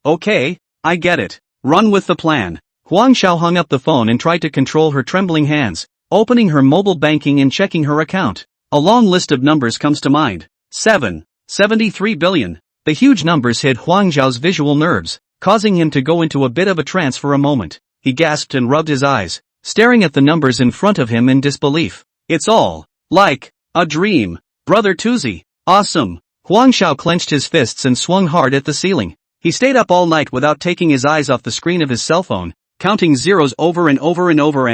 Okay, I get it. Run with the plan. Huang Xiao hung up the phone and tried to control her trembling hands, opening her mobile banking and checking her account. A long list of numbers comes to mind. 73 billion. The huge numbers hit Huang Zhao's visual nerves, causing him to go into a bit of a trance for a moment. He gasped and rubbed his eyes, staring at the numbers in front of him in disbelief. It's all like a dream. Brother Tuzi. Awesome. Huang Zhao clenched his fists and swung hard at the ceiling. He stayed up all night without taking his eyes off the screen of his cell phone, counting zeros over and over and over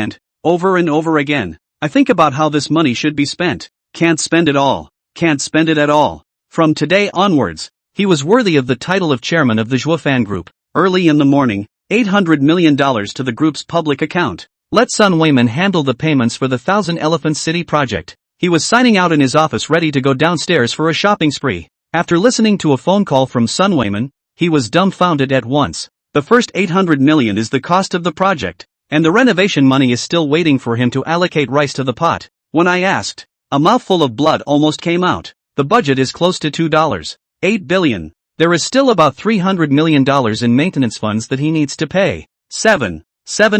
and over again. I think about how this money should be spent. Can't spend it all. Can't spend it at all. From today onwards, he was worthy of the title of chairman of the Zhuo fan group. Early in the morning, $800 million to the group's public account. Let Sun Weiman handle the payments for the Thousand Elephant City project. He was signing out in his office ready to go downstairs for a shopping spree. After listening to a phone call from Sun Weiman, he was dumbfounded at once. The first 800 million is the cost of the project, and the renovation money is still waiting for him to allocate rice to the pot. When I asked, a mouthful of blood almost came out. The budget is close to $8 billion. There is still about $300 million in maintenance funds that he needs to pay. 7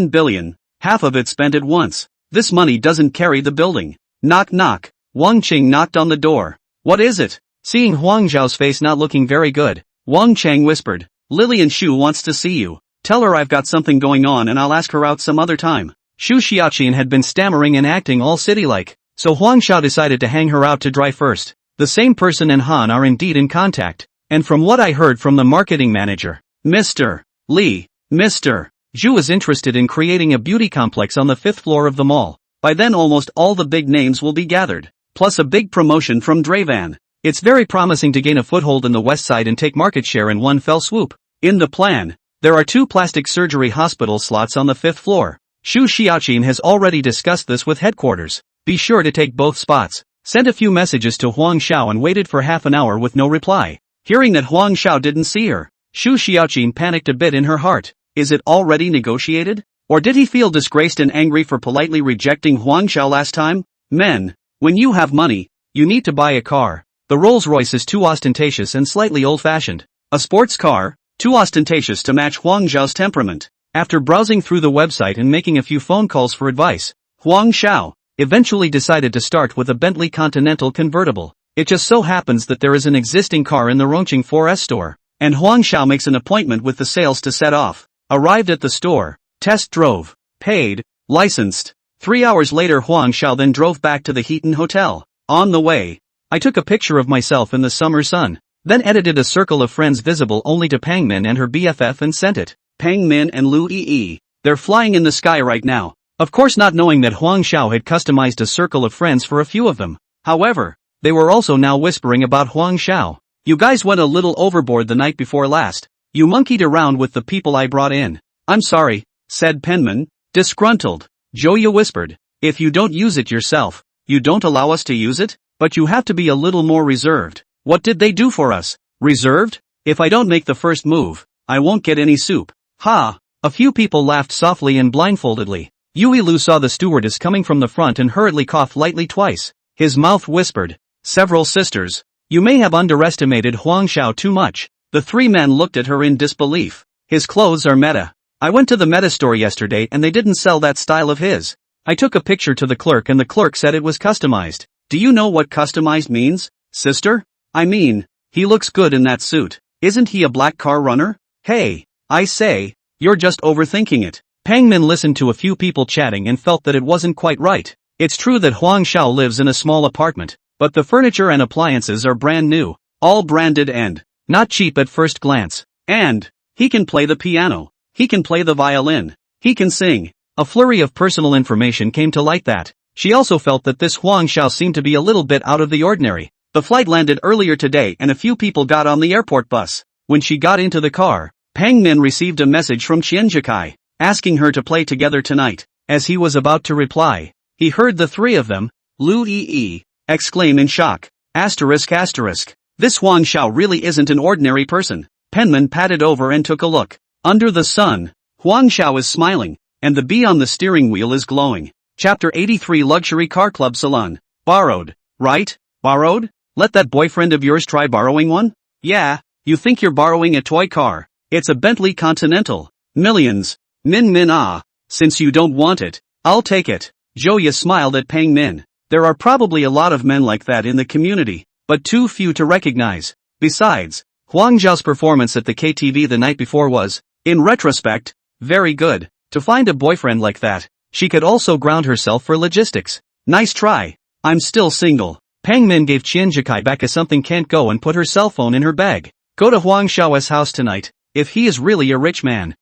billion. Half of it spent at once. This money doesn't carry the building. Knock knock. Wang Qing knocked on the door. What is it? Seeing Huang Zhao's face not looking very good, Wang Chang whispered, Lillian Shu wants to see you. Tell her I've got something going on and I'll ask her out some other time. Shu Xiaoqin had been stammering and acting all city-like, so Huang Zhao decided to hang her out to dry first. The same person and Han are indeed in contact, and from what I heard from the marketing manager, Mr. Li, Mr. Zhu is interested in creating a beauty complex on the 5th floor of the mall. By then almost all the big names will be gathered, plus a big promotion from Dravan. It's very promising to gain a foothold in the west side and take market share in one fell swoop. In the plan, there are 2 plastic surgery hospital slots on the 5th floor. Shu Xiaoqin has already discussed this with headquarters. Be sure to take both spots. Sent a few messages to Huang Zhao and waited for half an hour with no reply. Hearing that Huang Zhao didn't see her, Shu Xiaoqin panicked a bit in her heart. Is it already negotiated? Or did he feel disgraced and angry for politely rejecting Huang Zhao last time? Men, when you have money, you need to buy a car. The Rolls-Royce is too ostentatious and slightly old-fashioned. A sports car, too ostentatious to match Huang Zhao's temperament. After browsing through the website and making a few phone calls for advice, Huang Zhao eventually decided to start with a Bentley Continental convertible. It just so happens that there is an existing car in the Rongqing 4S store, and Huang Zhao makes an appointment with the sales to set off. Arrived at the store, test drove, paid, licensed. 3 hours later Huang Zhao then drove back to the Heaton Hotel. On the way, I took a picture of myself in the summer sun, then edited a circle of friends visible only to Pang Min and her BFF and sent it. Pang Min and Lu Yi. They're flying in the sky right now. Of course not knowing that Huang Zhao had customized a circle of friends for a few of them. However, they were also now whispering about Huang Zhao. You guys went a little overboard the night before last. You monkeyed around with the people I brought in. I'm sorry, said Penman, disgruntled. Joya whispered, if you don't use it yourself, you don't allow us to use it? But you have to be a little more reserved. What did they do for us? Reserved? If I don't make the first move, I won't get any soup. Ha! A few people laughed softly and blindfoldedly. Yui Lu saw the stewardess coming from the front and hurriedly coughed lightly twice. His mouth whispered, several sisters. You may have underestimated Huang Zhao too much. The 3 men looked at her in disbelief. His clothes are meta. I went to the meta store yesterday and they didn't sell that style of his. I took a picture to the clerk and the clerk said it was customized. Do you know what customized means, sister? I mean, he looks good in that suit. Isn't he a black car runner? Hey, I say, you're just overthinking it. Pang Min listened to a few people chatting and felt that it wasn't quite right. It's true that Huang Zhao lives in a small apartment, but the furniture and appliances are brand new, all branded and not cheap at first glance. And he can play the piano, he can play the violin, he can sing. A flurry of personal information came to light that she also felt that this Huang Zhao seemed to be a little bit out of the ordinary. The flight landed earlier today and a few people got on the airport bus. When she got into the car, Pang Min received a message from Qian Jikai, asking her to play together tonight. As he was about to reply, he heard the 3 of them, Lu Yi, exclaim in shock. Asterisk. This Huang Zhao really isn't an ordinary person. Penman padded over and took a look. Under the sun, Huang Zhao is smiling, and the bee on the steering wheel is glowing. Chapter 83 Luxury Car Club Salon. Borrowed, right? Borrowed? Let that boyfriend of yours try borrowing one? Yeah, you think you're borrowing a toy car. It's a Bentley Continental. Millions. Min ah. Since you don't want it, I'll take it. Joya smiled at Pang Min. There are probably a lot of men like that in the community, but too few to recognize. Besides, Huang Zhao's performance at the KTV the night before was, in retrospect, very good. To find a boyfriend like that, she could also ground herself for logistics. Nice try. I'm still single. Pang Min gave Qian Jikai back a something can't go and put her cell phone in her bag. Go to Huang Xiao's house tonight. If he is really a rich man,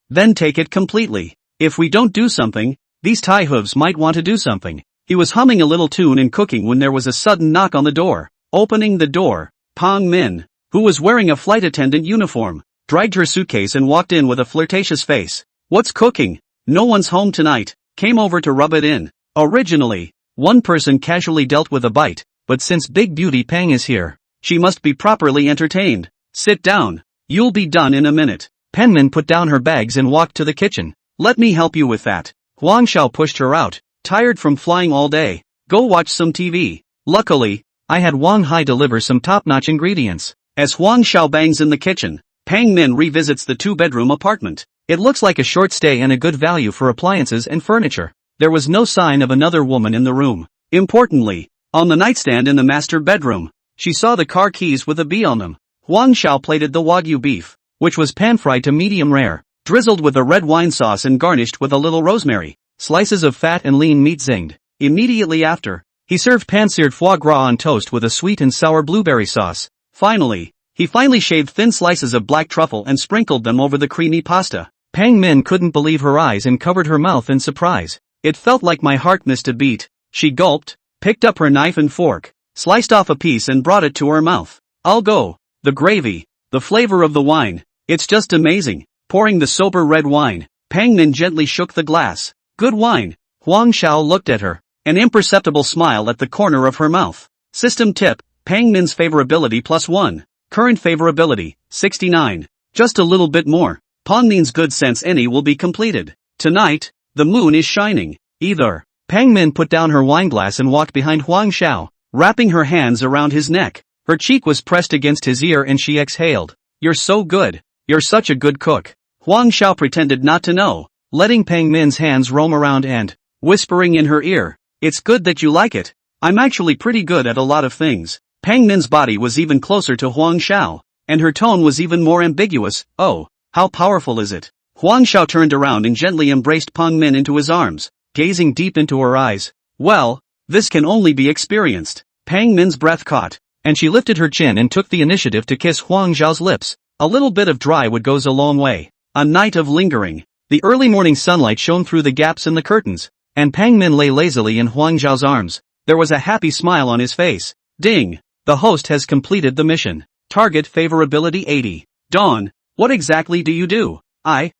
then take it completely. If we don't do something, these tie hooves might want to do something. He was humming a little tune and cooking when there was a sudden knock on the door. Opening the door, Pang Min, who was wearing a flight attendant uniform, dragged her suitcase and walked in with a flirtatious face. What's cooking? No one's home tonight. Came over to rub it in. Originally, one person casually dealt with a bite, but since Big Beauty Pang is here, she must be properly entertained. Sit down. You'll be done in a minute. Penmin put down her bags and walked to the kitchen. Let me help you with that. Huang Xiao pushed her out, tired from flying all day. Go watch some TV. Luckily, I had Wang Hai deliver some top-notch ingredients. As Huang Xiao bangs in the kitchen, Pang Min revisits the two-bedroom apartment. It looks like a short stay and a good value for appliances and furniture. There was no sign of another woman in the room. Importantly, on the nightstand in the master bedroom, she saw the car keys with a B on them. Huang Xiao plated the Wagyu beef, which was pan-fried to medium rare, drizzled with a red wine sauce and garnished with a little rosemary. Slices of fat and lean meat zinged. Immediately after, he served pan-seared foie gras on toast with a sweet and sour blueberry sauce. Finally, he finely shaved thin slices of black truffle and sprinkled them over the creamy pasta. Pang Min couldn't believe her eyes and covered her mouth in surprise. It felt like my heart missed a beat. She gulped, picked up her knife and fork, sliced off a piece and brought it to her mouth. I'll go. The gravy, the flavor of the wine, it's just amazing. Pouring the sober red wine, Pang Min gently shook the glass. Good wine. Huang Xiao looked at her, an imperceptible smile at the corner of her mouth. System tip, Pang Min's favorability +1. Current favorability, 69. Just a little bit more. Pang Min's good sense any will be completed. Tonight, the moon is shining. Either. Pang Min put down her wineglass and walked behind Huang Xiao, wrapping her hands around his neck. Her cheek was pressed against his ear and she exhaled. You're so good. You're such a good cook. Huang Xiao pretended not to know, letting Pang Min's hands roam around and, whispering in her ear, it's good that you like it. I'm actually pretty good at a lot of things. Pang Min's body was even closer to Huang Xiao, and her tone was even more ambiguous. Oh, how powerful is it? Huang Xiao turned around and gently embraced Pang Min into his arms, gazing deep into her eyes. Well, this can only be experienced. Pang Min's breath caught, and she lifted her chin and took the initiative to kiss Huang Xiao's lips. A little bit of dry wood goes a long way. A night of lingering. The early morning sunlight shone through the gaps in the curtains, and Pang Min lay lazily in Huang Zhao's arms. There was a happy smile on his face. Ding! The host has completed the mission. Target favorability 80. Dawn, what exactly do you do? Drive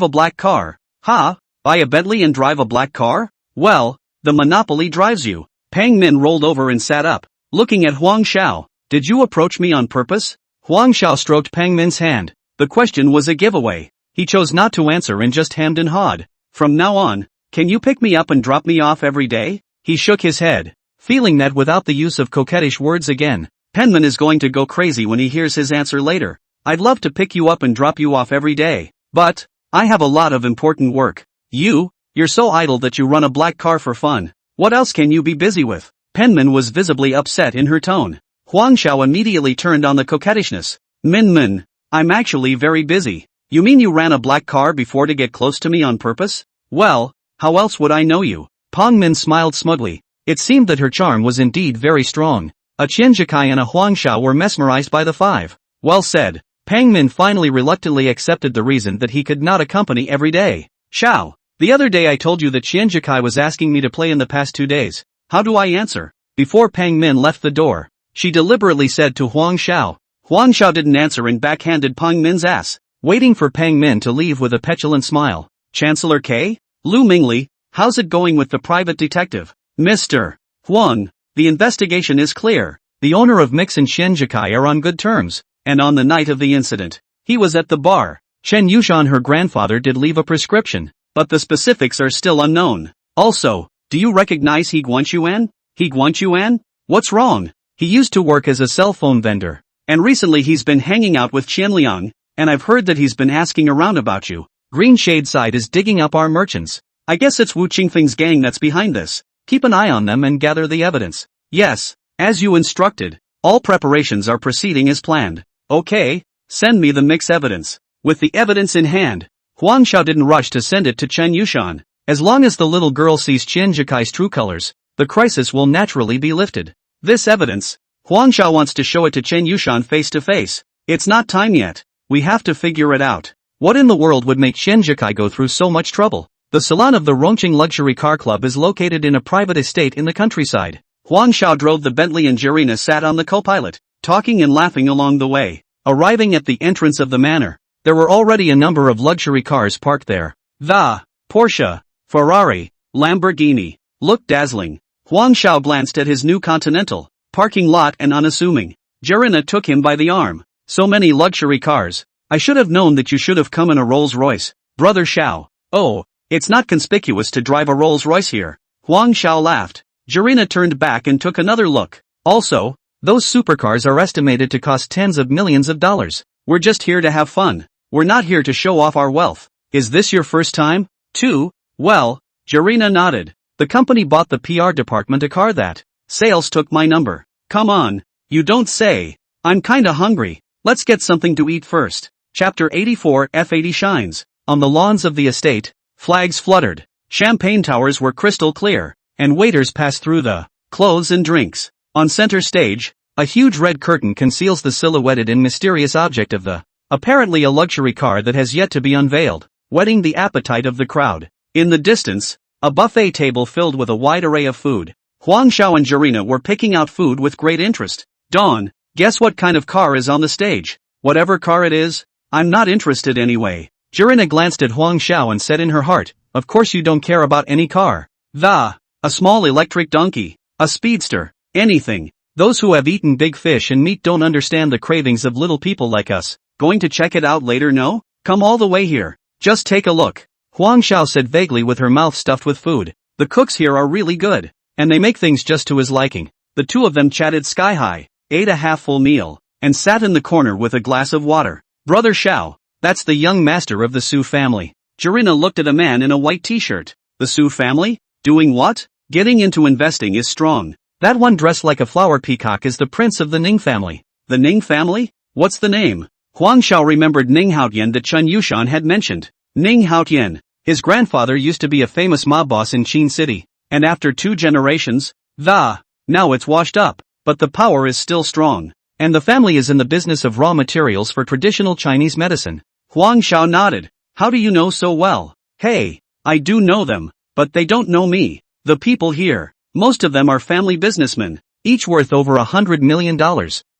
a black car. Ha? Buy a Bentley and drive a black car? Well, the monopoly drives you. Pang Min rolled over and sat up, looking at Huang Xiao. Did you approach me on purpose? Huang Xiao stroked Pang Min's hand. The question was a giveaway. He chose not to answer and just hemmed and hawed. From now on, can you pick me up and drop me off every day? He shook his head, feeling that without the use of coquettish words again, Penman is going to go crazy when he hears his answer later. I'd love to pick you up and drop you off every day, but I have a lot of important work. You're so idle that you run a black car for fun. What else can you be busy with? Penman was visibly upset in her tone. Huang Xiao immediately turned on the coquettishness. Min, I'm actually very busy. You mean you ran a black car before to get close to me on purpose? Well, how else would I know you? Pang Min smiled smugly. It seemed that her charm was indeed very strong. A Qian Jikai and a Huang Xiao were mesmerized by the five. Well said. Pang Min finally reluctantly accepted the reason that he could not accompany every day. Xiao, the other day I told you that Qian Jikai was asking me to play in the past 2 days. How do I answer? Before Pang Min left the door, she deliberately said to Huang Xiao. Huang Xiao didn't answer and backhanded Pang Min's ass, waiting for Pang Min to leave with a petulant smile. Chancellor K? Lu Mingli, how's it going with the private detective? Mr. Huang, the investigation is clear. The owner of Mix and Qian Jikai are on good terms, and on the night of the incident, he was at the bar. Chen Yushan, her grandfather, did leave a prescription, but the specifics are still unknown. Also, do you recognize He Guanchuan? He Guanchuan? What's wrong? He used to work as a cell phone vendor, and recently he's been hanging out with Qianliang, and I've heard that he's been asking around about you. Green Shade Side is digging up our merchants. I guess it's Wu Qingfeng's gang that's behind this. Keep an eye on them and gather the evidence. Yes, as you instructed. All preparations are proceeding as planned. Okay, send me the mix evidence. With the evidence in hand, Huang Xiao didn't rush to send it to Chen Yushan. As long as the little girl sees Chen Jikai's true colors, the crisis will naturally be lifted. This evidence, Huang Xiao wants to show it to Chen Yushan face to face. It's not time yet. We have to figure it out. What in the world would make Chen Jikai go through so much trouble? The salon of the Rongqing Luxury Car Club is located in a private estate in the countryside. Huang Xiao drove the Bentley and Jirina sat on the co-pilot, talking and laughing along the way. Arriving at the entrance of the manor, there were already a number of luxury cars parked there. The Porsche, Ferrari, Lamborghini looked dazzling. Huang Xiao glanced at his new Continental parking lot and unassuming. Jirina took him by the arm. So many luxury cars. I should have known that you should have come in a Rolls-Royce. Brother Xiao. Oh, it's not conspicuous to drive a Rolls-Royce here. Huang Xiao laughed. Jirina turned back and took another look. Also, those supercars are estimated to cost tens of millions of dollars. We're just here to have fun. We're not here to show off our wealth. Is this your first time, too? Well, Jirina nodded. The company bought the PR department a car that sales took my number. Come on, you don't say. I'm kinda hungry. Let's get something to eat first. Chapter 84 F80 shines. On the lawns of the estate, flags fluttered, champagne towers were crystal clear, and waiters passed through the clothes and drinks. On center stage, a huge red curtain conceals the silhouetted and mysterious object of the apparently a luxury car that has yet to be unveiled, whetting the appetite of the crowd. In the distance, a buffet table filled with a wide array of food. Huang Xiao and Jirina were picking out food with great interest. Dawn, guess what kind of car is on the stage? Whatever car it is, I'm not interested anyway. Jirina glanced at Huang Xiao and said in her heart, of course you don't care about any car. A small electric donkey, a speedster, anything. Those who have eaten big fish and meat don't understand the cravings of little people like us. Going to check it out later, no? Come all the way here. Just take a look. Huang Xiao said vaguely with her mouth stuffed with food. The cooks here are really good, and they make things just to his liking. The two of them chatted sky high, ate a half-full meal, and sat in the corner with a glass of water. Brother Xiao, that's the young master of the Su family. Jirina looked at a man in a white t-shirt. The Su family? Doing what? Getting into investing is strong. That one dressed like a flower peacock is the prince of the Ning family. The Ning family? What's the name? Huang Xiao remembered Ning Haotian that Chen Yushan had mentioned. Ning Haotian. His grandfather used to be a famous mob boss in Qin City, and after 2 generations, now it's washed up, but the power is still strong, and the family is in the business of raw materials for traditional Chinese medicine. Huang Xiao nodded. How do you know so well? Hey, I do know them, but they don't know me. The people here, most of them are family businessmen, each worth over $100 million.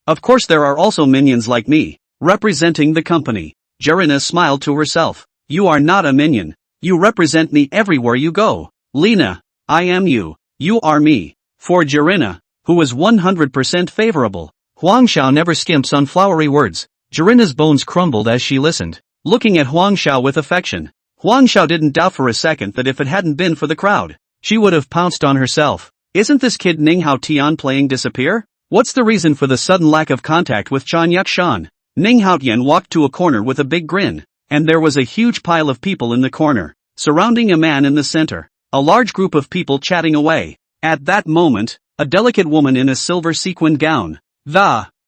Of course there are also minions like me, representing the company. Jirina smiled to herself. You are not a minion. You represent me everywhere you go. Lena, I am you. You are me. For Jirina, who was 100% favorable. Huang Xiao never skimps on flowery words. Jirina's bones crumbled as she listened, looking at Huang Xiao with affection. Huang Xiao didn't doubt for a second that if it hadn't been for the crowd, she would have pounced on herself. Isn't this kid Ning Hao Tian playing disappear? What's the reason for the sudden lack of contact with Chan Yukshan? Ning Hao Tian walked to a corner with a big grin, and there was a huge pile of people in the corner, surrounding a man in the center. A large group of people chatting away. At that moment, a delicate woman in a silver sequined gown,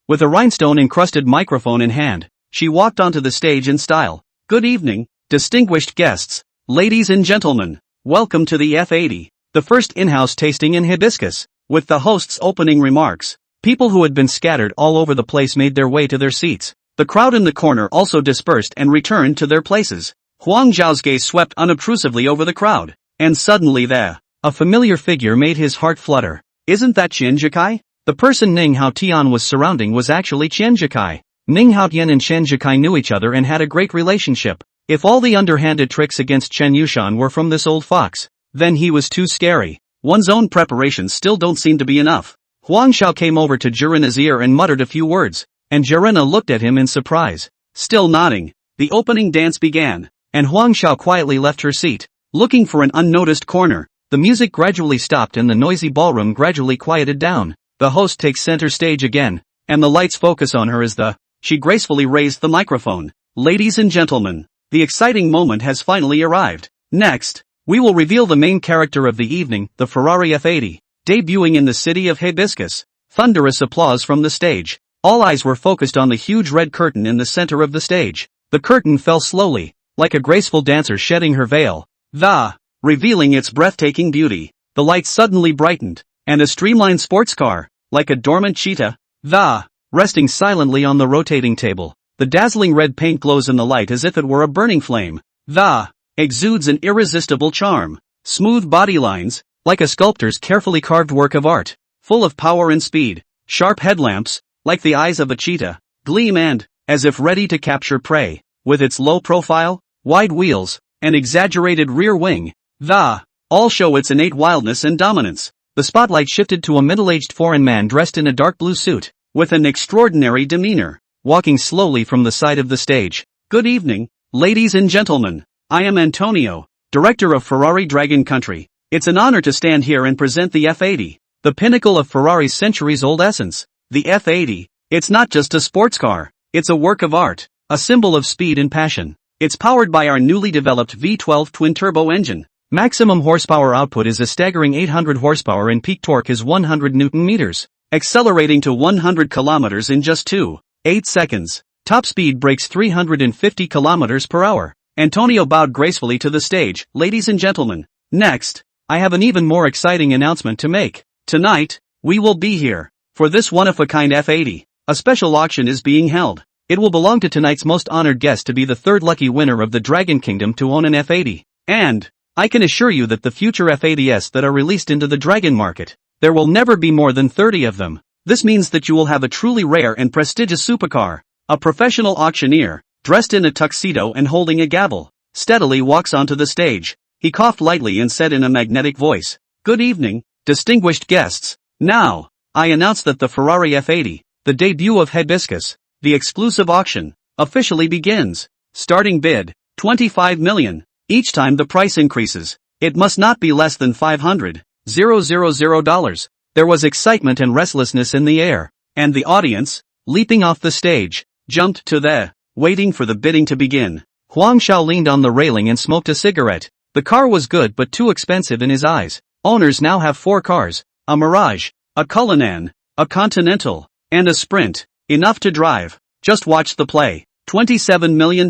with a rhinestone-encrusted microphone in hand, she walked onto the stage in style. Good evening, distinguished guests, ladies and gentlemen. Welcome to the F80, the first in-house tasting in hibiscus. With the host's opening remarks, people who had been scattered all over the place made their way to their seats. The crowd in the corner also dispersed and returned to their places. Huang Zhao's gaze swept unobtrusively over the crowd, and suddenly a familiar figure made his heart flutter. Isn't that Chen Jikai? The person Ning Hao Tian was surrounding was actually Chen Jikai. Ning Hao Tian and Chen Jikai knew each other and had a great relationship. If all the underhanded tricks against Chen Yushan were from this old fox, then he was too scary. One's own preparations still don't seem to be enough. Huang Xiao came over to Jirina's ear and muttered a few words, and Jirina looked at him in surprise. Still nodding, the opening dance began, and Huang Xiao quietly left her seat, looking for an unnoticed corner. The music gradually stopped and the noisy ballroom gradually quieted down. The host takes center stage again, and the lights focus on her as she gracefully raised the microphone. Ladies and gentlemen, the exciting moment has finally arrived. Next, we will reveal the main character of the evening, the Ferrari F80, debuting in the city of Hibiscus. Thunderous applause from the stage. All eyes were focused on the huge red curtain in the center of the stage. The curtain fell slowly, like a graceful dancer shedding her veil, revealing its breathtaking beauty. The lights suddenly brightened, and a streamlined sports car, like a dormant cheetah, resting silently on the rotating table. The dazzling red paint glows in the light as if it were a burning flame. Exudes an irresistible charm. Smooth body lines, like a sculptor's carefully carved work of art, full of power and speed. Sharp headlamps, like the eyes of a cheetah, gleam and, as if ready to capture prey. With its low profile, wide wheels, and exaggerated rear wing, all show its innate wildness and dominance. The spotlight shifted to a middle-aged foreign man dressed in a dark blue suit, with an extraordinary demeanor, walking slowly from the side of the stage. Good evening, ladies and gentlemen. I am Antonio, director of Ferrari Dragon Country. It's an honor to stand here and present the F80, the pinnacle of Ferrari's centuries-old essence. The F80, it's not just a sports car, it's a work of art, a symbol of speed and passion. It's powered by our newly developed V12 twin-turbo engine. Maximum horsepower output is a staggering 800 horsepower and peak torque is 100 Newton meters, accelerating to 100 kilometers in just 2.8 seconds. Top speed breaks 350 kilometers per hour. Antonio bowed gracefully to the stage. Ladies and gentlemen, next, I have an even more exciting announcement to make. Tonight, we will be here for this one-of-a-kind F80. A special auction is being held. It will belong to tonight's most honored guest to be the third lucky winner of the Dragon Kingdom to own an F80. And I can assure you that the future F80s that are released into the Dragon market, there will never be more than 30 of them. This means that you will have a truly rare and prestigious supercar. A professional auctioneer, dressed in a tuxedo and holding a gavel, steadily walks onto the stage. He coughed lightly and said in a magnetic voice, "Good evening, distinguished guests. Now, I announce that the Ferrari F80, the debut of Hibiscus, the exclusive auction, officially begins. Starting bid, 25 million. Each time the price increases, it must not be less than $500,000. There was excitement and restlessness in the air, and the audience, leaping off the stage, jumped to the, waiting for the bidding to begin. Huang Xiao leaned on the railing and smoked a cigarette. The car was good but too expensive in his eyes. Owners now have 4 cars, a Mirage, a Cullinan, a Continental, and a Sprint, enough to drive. Just watch the play. $27 million,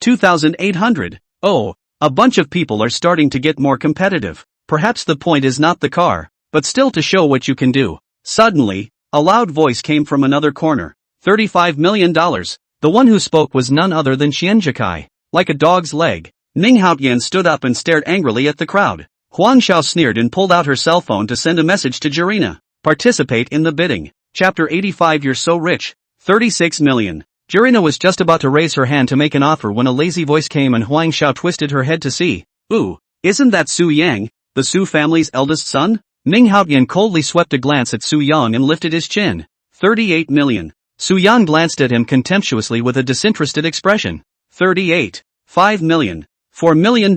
2,800. Oh, a bunch of people are starting to get more competitive. Perhaps the point is not the car, but still to show what you can do. Suddenly, a loud voice came from another corner. $35 million. The one who spoke was none other than Qianjikai. Like a dog's leg, Ning Haotian stood up and stared angrily at the crowd. Huang Xiao sneered and pulled out her cell phone to send a message to Jirina. Participate in the bidding. Chapter 85. You're so rich. 36 million. Jirina was just about to raise her hand to make an offer when a lazy voice came and Huang Xiao twisted her head to see. Ooh, isn't that Su Yang, the Su family's eldest son? Ning Haotian coldly swept a glance at Su Yang and lifted his chin. 38 million. Su Yang glanced at him contemptuously with a disinterested expression. 38. 5 million. $4 million.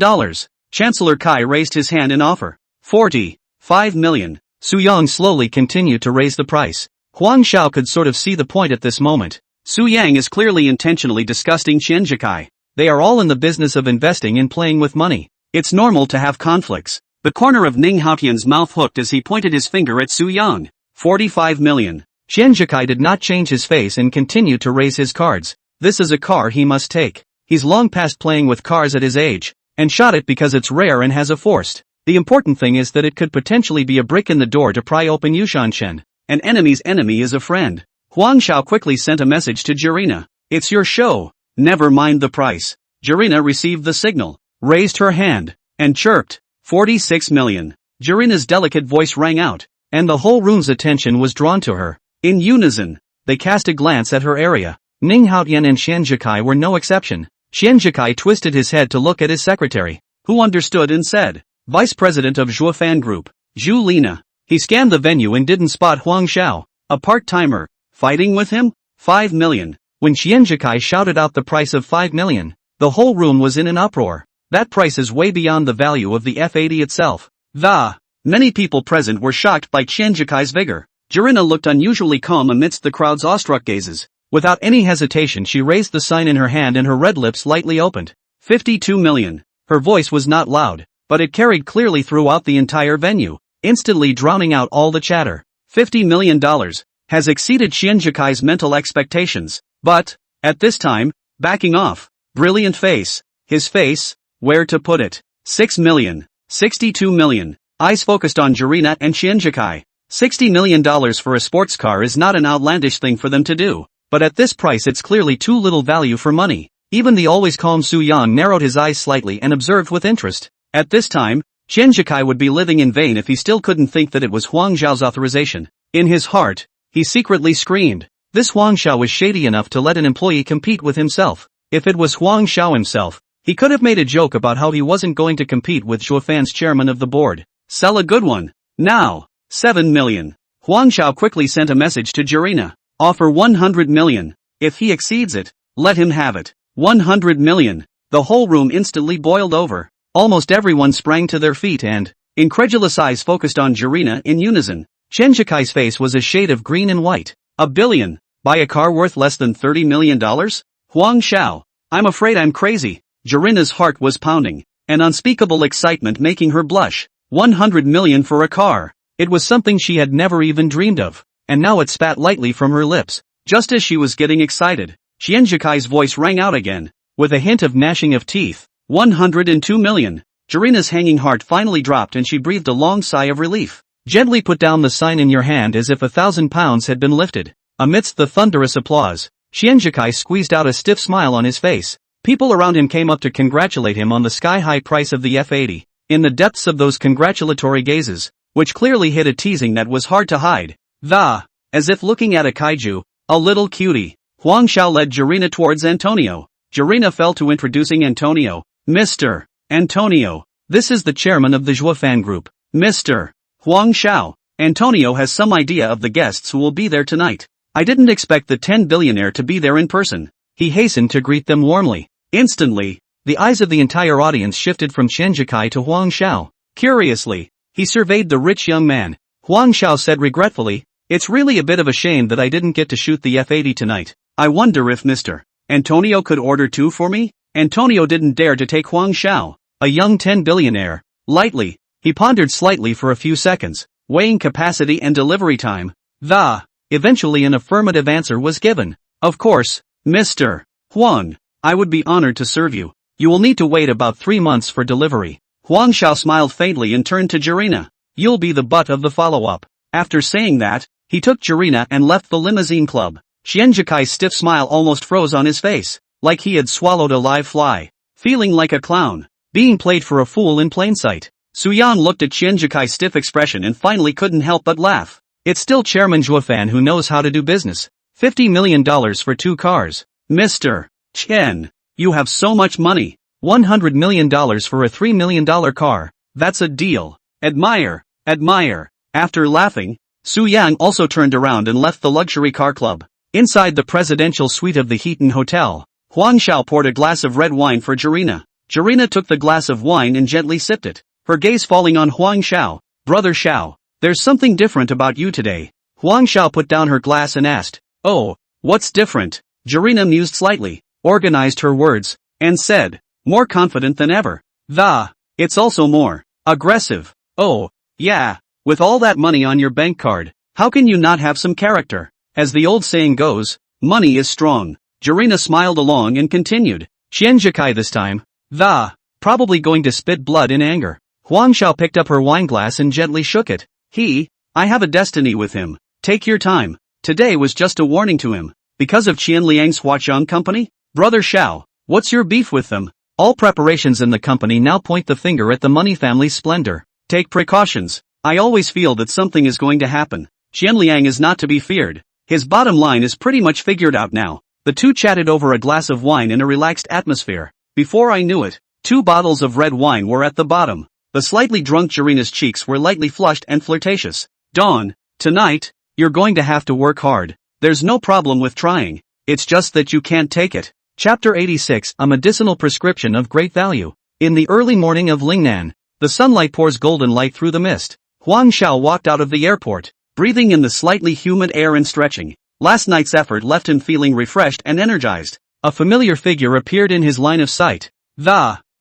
Chancellor Kai raised his hand in offer. 45 million. Su Yang slowly continued to raise the price. Huang Xiao could sort of see the point at this moment. Su Yang is clearly intentionally disgusting Qianjikai. They are all in the business of investing and playing with money. It's normal to have conflicts. The corner of Ning Haotian's mouth hooked as he pointed his finger at Su Yang. 45 million. Qianjikai did not change his face and continued to raise his cards. This is a car he must take. He's long past playing with cars at his age, and shot it because it's rare and has a forced. The important thing is that it could potentially be a brick in the door to pry open Yushanshen. An enemy's enemy is a friend. Huang Xiao quickly sent a message to Jirina. It's your show. Never mind the price. Jirina received the signal, raised her hand, and chirped. 46 million. Jirina's delicate voice rang out, and the whole room's attention was drawn to her. In unison, they cast a glance at her area. Ning Haotian and Qianjikai were no exception. Qianjikai twisted his head to look at his secretary, who understood and said, Vice President of Zhuofan Group, Zhu Lina. He scanned the venue and didn't spot Huang Xiao, a part-timer, fighting with him. 5 million. When Qianjikai shouted out the price of 5 million, the whole room was in an uproar. That price is way beyond the value of the F80 itself. Many people present were shocked by Qianjikai's vigor. Jirina looked unusually calm amidst the crowd's awestruck gazes. Without any hesitation she raised the sign in her hand and her red lips lightly opened. 52 million. Her voice was not loud, but it carried clearly throughout the entire venue, instantly drowning out all the chatter. $50 million has exceeded Xianzhikai's mental expectations, but, at this time, backing off. Brilliant face. His face, where to put it? 6 million. 62 million. Eyes focused on Jirina and Xianzhikai. $60 million for a sports car is not an outlandish thing for them to do, but at this price it's clearly too little value for money. Even the always calm Su Yang narrowed his eyes slightly and observed with interest. At this time, Xianzhikai would be living in vain if he still couldn't think that it was Huang Zhao's authorization. In his heart, he secretly screamed. This Huang Zhao was shady enough to let an employee compete with himself. If it was Huang Zhao himself, he could have made a joke about how he wasn't going to compete with Zhuofan's chairman of the board. Sell a good one. Now. 7 million. Huang Zhao quickly sent a message to Jirina. Offer 100 million. If he exceeds it, let him have it. 100 million. The whole room instantly boiled over. Almost everyone sprang to their feet and, incredulous eyes focused on Jirina in unison. Xianzhikai's face was a shade of green and white. $1 billion? Buy a car worth less than $30 million? Huang Zhao. I'm afraid I'm crazy. Jirina's heart was pounding, an unspeakable excitement making her blush. 100 million for a car. It was something she had never even dreamed of, and now it spat lightly from her lips. Just as she was getting excited, Xianzhikai's voice rang out again, with a hint of gnashing of teeth. 102 million. Jirina's hanging heart finally dropped and she breathed a long sigh of relief. Gently put down the sign in your hand as if 1,000 pounds had been lifted. Amidst the thunderous applause, Xianzhikai squeezed out a stiff smile on his face. People around him came up to congratulate him on the sky-high price of the F80. In the depths of those congratulatory gazes, which clearly hid a teasing that was hard to hide, as if looking at a kaiju, a little cutie, Huang Zhao led Jirina towards Antonio. Jirina fell to introducing Antonio. Mr. Antonio, this is the chairman of the Zhuofan group. Mr. Huang Zhao. Antonio has some idea of the guests who will be there tonight. I didn't expect the 10 billionaire to be there in person. He hastened to greet them warmly. Instantly, the eyes of the entire audience shifted from Xianzhikai to Huang Zhao. Curiously, he surveyed the rich young man. Huang Zhao said regretfully, it's really a bit of a shame that I didn't get to shoot the F80 tonight. I wonder if Mr. Antonio could order 2 for me? Antonio didn't dare to take Huang Zhao, a young 10 billionaire, lightly. He pondered slightly for a few seconds, weighing capacity and delivery time. Eventually an affirmative answer was given. Of course, Mr. Huang, I would be honored to serve you. You will need to wait about 3 months for delivery. Huang Zhao smiled faintly and turned to Jirina. You'll be the butt of the follow-up. After saying that, he took Jirina and left the limousine club. Xianzhikai's stiff smile almost froze on his face, like he had swallowed a live fly. Feeling like a clown, being played for a fool in plain sight. Su Yan looked at Xianzhikai's stiff expression and finally couldn't help but laugh. It's still Chairman Zhuofan who knows how to do business. $50 million for 2 cars. Mr. Chen, you have so much money. $100 million for a $3 million car. That's a deal. Admire, admire. After laughing, Su Yang also turned around and left the luxury car club. Inside the presidential suite of the Heaton Hotel, Huang Zhao poured a glass of red wine for Jirina. Jirina took the glass of wine and gently sipped it, her gaze falling on Huang Zhao. Brother Zhao, there's something different about you today. Huang Zhao put down her glass and asked, oh, what's different? Jirina mused slightly, organized her words, and said, more confident than ever. It's also more aggressive. Oh, yeah, with all that money on your bank card, how can you not have some character? As the old saying goes, money is strong. Jirina smiled along and continued. Xianzhikai this time. Probably going to spit blood in anger. Huang Zhao picked up her wineglass and gently shook it. I have a destiny with him. Take your time. Today was just a warning to him. Because of Qian Liang's Huachang company? Brother Zhao, what's your beef with them? All preparations in the company now point the finger at the money family's splendor. Take precautions. I always feel that something is going to happen. Qian Liang is not to be feared. His bottom line is pretty much figured out now. The two chatted over a glass of wine in a relaxed atmosphere. Before I knew it, 2 bottles of red wine were at the bottom. The slightly drunk Jirina's cheeks were lightly flushed and flirtatious. Dawn, tonight, you're going to have to work hard. There's no problem with trying. It's just that you can't take it. Chapter 86, A Medicinal Prescription of Great Value. In the early morning of Lingnan, the sunlight pours golden light through the mist. Huang Zhao walked out of the airport, breathing in the slightly humid air and stretching. Last night's effort left him feeling refreshed and energized. A familiar figure appeared in his line of sight.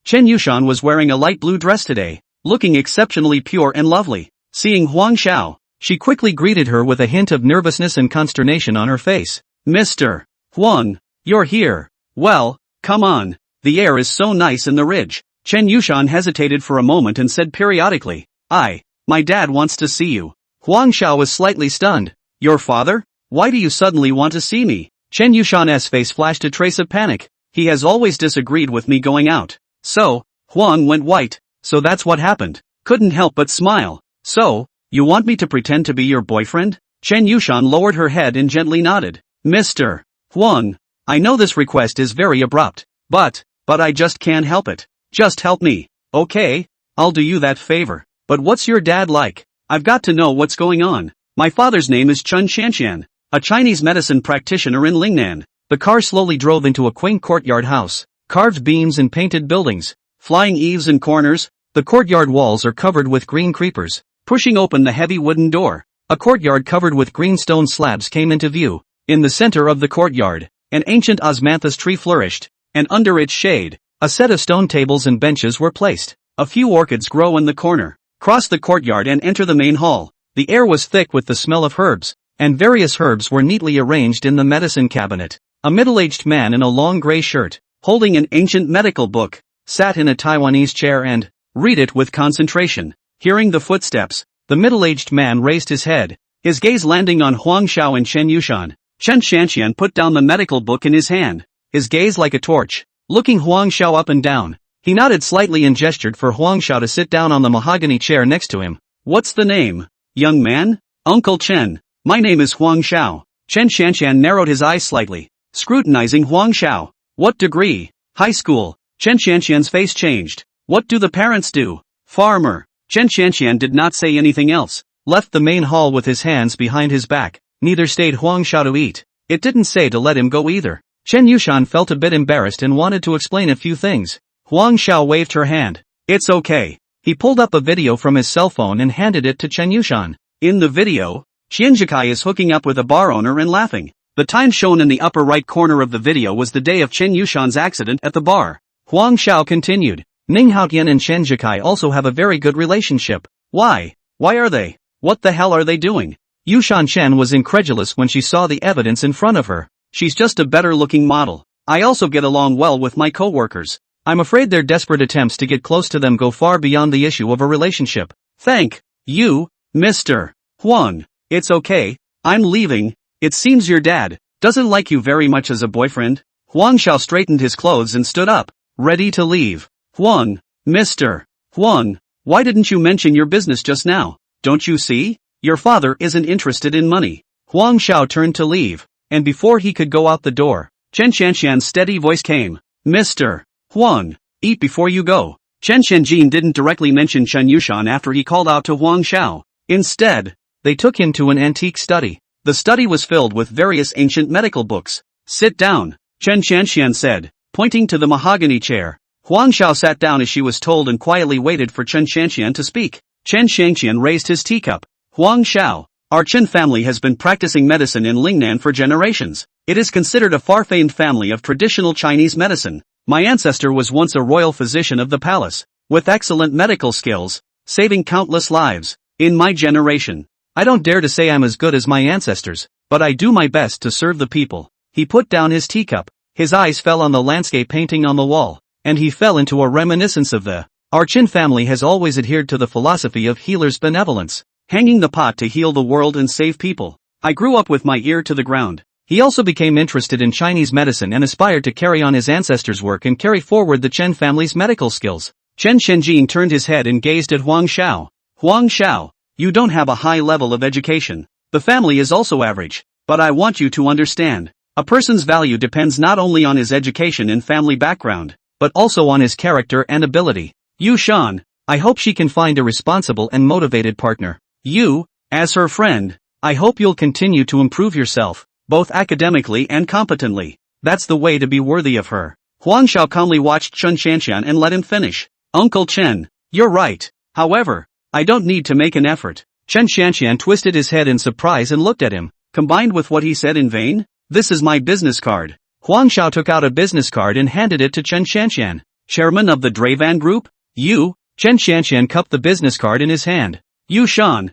Chen Yushan was wearing a light blue dress today, looking exceptionally pure and lovely. Seeing Huang Xiao, she quickly greeted her with a hint of nervousness and consternation on her face. Mr. Huang, you're here. Well, come on. The air is so nice in the ridge. Chen Yushan hesitated for a moment and said periodically, my dad wants to see you. Huang Xiao was slightly stunned. Your father? Why do you suddenly want to see me? Chen Yushan's face flashed a trace of panic. He has always disagreed with me going out. So, Huang went white. So that's what happened. Couldn't help but smile. So, you want me to pretend to be your boyfriend? Chen Yushan lowered her head and gently nodded. Mr. Huang, I know this request is very abrupt, but I just can't help it. Just help me. Okay, I'll do you that favor. But what's your dad like? I've got to know what's going on. My father's name is Chen Shanxian, a Chinese medicine practitioner in Lingnan. The car slowly drove into a quaint courtyard house. Carved beams and painted buildings. Flying eaves and corners. The courtyard walls are covered with green creepers. Pushing open the heavy wooden door, a courtyard covered with green stone slabs came into view. In the center of the courtyard, an ancient osmanthus tree flourished, and under its shade, a set of stone tables and benches were placed. A few orchids grow in the corner. Cross the courtyard and enter the main hall. The air was thick with the smell of herbs, and various herbs were neatly arranged in the medicine cabinet. A middle-aged man in a long gray shirt, holding an ancient medical book, sat in a Taiwanese chair and read it with concentration. Hearing the footsteps, the middle-aged man raised his head, his gaze landing on Huang Xiao and Chen Yushan. Chen Shanxian put down the medical book in his hand, his gaze like a torch, looking Huang Xiao up and down. He nodded slightly and gestured for Huang Xiao to sit down on the mahogany chair next to him. What's the name, young man? Uncle Chen. My name is Huang Xiao. Chen Shanxian narrowed his eyes slightly, scrutinizing Huang Xiao. What degree? High school. Chen Shanxian's face changed. What do the parents do? Farmer. Chen Shanxian did not say anything else, left the main hall with his hands behind his back. Neither stayed Huang Xiao to eat. It didn't say to let him go either. Chen Yushan felt a bit embarrassed and wanted to explain a few things. Huang Xiao waved her hand. It's okay. He pulled up a video from his cell phone and handed it to Chen Yushan. In the video, Qianjikai is hooking up with a bar owner and laughing. The time shown in the upper right corner of the video was the day of Chen Yushan's accident at the bar. Huang Xiao continued. Ning Haotian and Chen Jikai also have a very good relationship. Why? Why are they? What the hell are they doing? Yushan Chen was incredulous when she saw the evidence in front of her. She's just a better-looking model. I also get along well with my co-workers. I'm afraid their desperate attempts to get close to them go far beyond the issue of a relationship. Thank you, Mr. Huang. It's okay. I'm leaving. It seems your dad doesn't like you very much as a boyfriend. Huang Xiao straightened his clothes and stood up, ready to leave. Huang, Mr. Huang, why didn't you mention your business just now? Don't you see? Your father isn't interested in money. Huang Xiao turned to leave, and before he could go out the door, Chen Shanxian's steady voice came. Mr. Huang, eat before you go. Chen Shenjin didn't directly mention Chen Yushan after he called out to Huang Xiao. Instead, they took him to an antique study. The study was filled with various ancient medical books. Sit down, Chen Shanxian said, pointing to the mahogany chair. Huang Xiao sat down as she was told and quietly waited for Chen Shanxian to speak. Chen Shanxian raised his teacup. Huang Xiao, our Chen family has been practicing medicine in Lingnan for generations. It is considered a far-famed family of traditional Chinese medicine. My ancestor was once a royal physician of the palace, with excellent medical skills, saving countless lives. In my generation, I don't dare to say I'm as good as my ancestors, but I do my best to serve the people. He put down his teacup. His eyes fell on the landscape painting on the wall, and he fell into a reminiscence of our Qin family has always adhered to the philosophy of healer's benevolence, hanging the pot to heal the world and save people. I grew up with my ear to the ground. He also became interested in Chinese medicine and aspired to carry on his ancestors' work and carry forward the Chen family's medical skills. Chen Shenjin turned his head and gazed at Huang Xiao. Huang Xiao, you don't have a high level of education. The family is also average, but I want you to understand. A person's value depends not only on his education and family background, but also on his character and ability. Yu Shan, I hope she can find a responsible and motivated partner. You, as her friend, I hope you'll continue to improve yourself, both academically and competently. That's the way to be worthy of her. Huang Xiao calmly watched Chen Shanxian and let him finish. Uncle Chen, you're right. However, I don't need to make an effort. Chen Shanxian twisted his head in surprise and looked at him. Combined with what he said in vain? This is my business card. Huang Xiao took out a business card and handed it to Chen Shanxian. Chairman of the Dravan Group? You? Chen Xianshan cupped the business card in his hand. Yushan,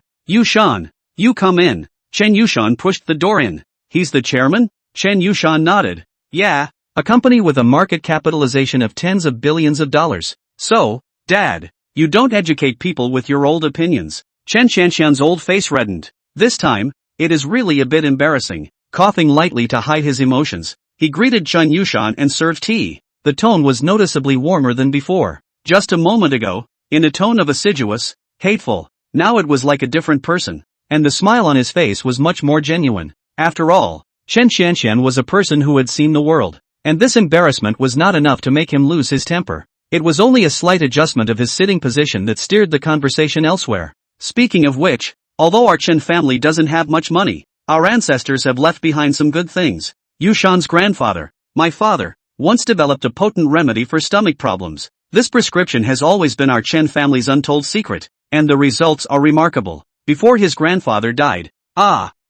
you come in. Chen Yushan pushed the door in. He's the chairman? Chen Yushan nodded. Yeah, a company with a market capitalization of tens of billions of dollars. So, Dad, you don't educate people with your old opinions. Chen Xianshan's old face reddened. This time, it is really a bit embarrassing. Coughing lightly to hide his emotions, he greeted Chen Yushan and served tea. The tone was noticeably warmer than before. Just a moment ago, in a tone of assiduous, hateful, now it was like a different person. And the smile on his face was much more genuine. After all, Chen Xianshan was a person who had seen the world. And this embarrassment was not enough to make him lose his temper. It was only a slight adjustment of his sitting position that steered the conversation elsewhere. Speaking of which, although our Chen family doesn't have much money, our ancestors have left behind some good things. Yushan's grandfather, my father, once developed a potent remedy for stomach problems. This prescription has always been our Chen family's untold secret, and the results are remarkable. Before his grandfather died,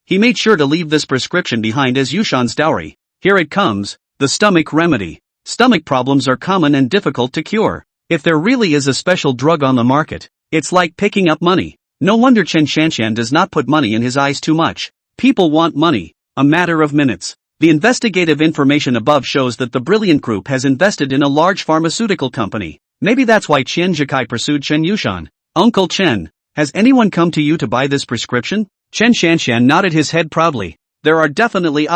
he made sure to leave this prescription behind as Yushan's dowry. Here it comes, the stomach remedy. Stomach problems are common and difficult to cure. If there really is a special drug on the market, it's like picking up money. No wonder Chen Xianshan does not put money in his eyes too much. People want money, a matter of minutes. The investigative information above shows that the Brilliant Group has invested in a large pharmaceutical company. Maybe that's why Chen Jikai pursued Chen Yushan. Uncle Chen, has anyone come to you to buy this prescription? Chen Xianshan nodded his head proudly. There are definitely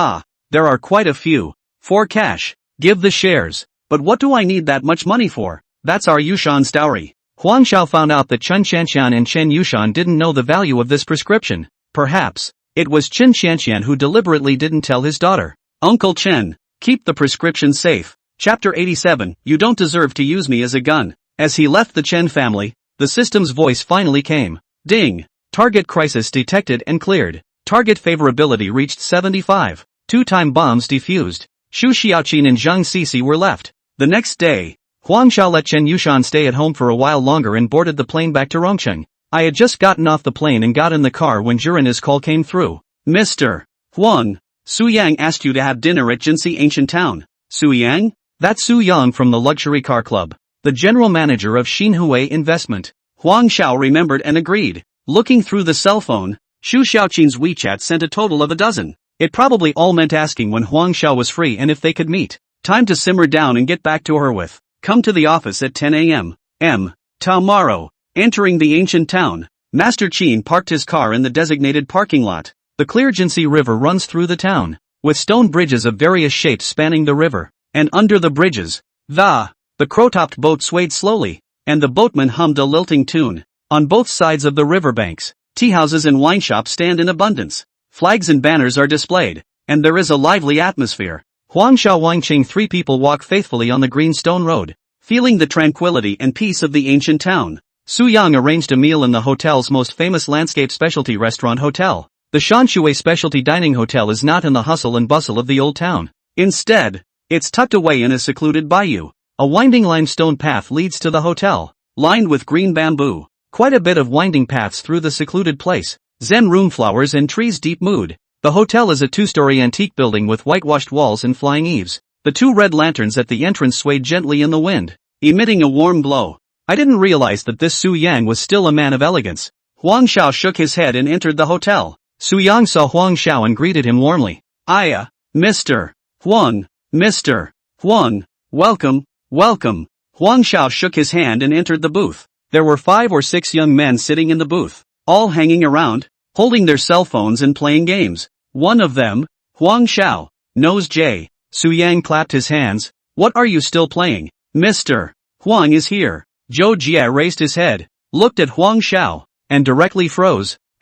there are quite a few. For cash, give the shares. But what do I need that much money for? That's our Yushan's dowry. Huang Xiao found out that Chen Xianshan and Chen Yushan didn't know the value of this prescription. Perhaps, it was Chen Xianshan who deliberately didn't tell his daughter. Uncle Chen, keep the prescription safe. Chapter 87, You don't deserve to use me as a gun. As he left the Chen family, the system's voice finally came. Ding! Target crisis detected and cleared. Target favorability reached 75. 2-time bombs defused. Xu Xiaoqin and Zhang Sisi were left. The next day, Huang Xiao let Chen Yushan stay at home for a while longer and boarded the plane back to Rongcheng. I had just gotten off the plane and got in the car when Zhurina's call came through. Mr. Huang, Su Yang asked you to have dinner at Jinxi Ancient Town. Su Yang? That's Su Yang from the Luxury Car Club, the general manager of Xinhui Investment. Huang Xiao remembered and agreed. Looking through the cell phone, Xu Xiaoqin's WeChat sent a total of a dozen. It probably all meant asking when Huang Xiao was free and if they could meet. Time to simmer down and get back to her with. Come to the office at 10 a.m. Tomorrow. Entering the ancient town, Master Qin parked his car in the designated parking lot. The clear Jinxi River runs through the town, with stone bridges of various shapes spanning the river. And under the bridges, the crow-topped boat swayed slowly, and the boatman hummed a lilting tune. On both sides of the riverbanks, teahouses and wine shops stand in abundance. Flags and banners are displayed, and there is a lively atmosphere. Huang Xiao Wangqing 3 people walk faithfully on the green stone road, feeling the tranquility and peace of the ancient town. Su Yang arranged a meal in the hotel's most famous landscape specialty restaurant hotel. The Shanshui Specialty Dining Hotel is not in the hustle and bustle of the old town. Instead, it's tucked away in a secluded bayou. A winding limestone path leads to the hotel, lined with green bamboo. Quite a bit of winding paths through the secluded place. Zen room flowers and trees deep mood. The hotel is a 2-story antique building with whitewashed walls and flying eaves. The 2 red lanterns at the entrance swayed gently in the wind, emitting a warm glow. I didn't realize that this Su Yang was still a man of elegance. Huang Xiao shook his head and entered the hotel. Su Yang saw Huang Xiao and greeted him warmly. Mr. Huang, Mr. Huang, welcome, welcome. Huang Xiao shook his hand and entered the booth. There were 5 or 6 young men sitting in the booth, all hanging around, holding their cell phones and playing games. One of them, Huang Xiao, knows J. Su Yang clapped his hands. What are you still playing? Mr. Huang is here. Zhou Jie raised his head, looked at Huang Xiao, and directly froze. ***.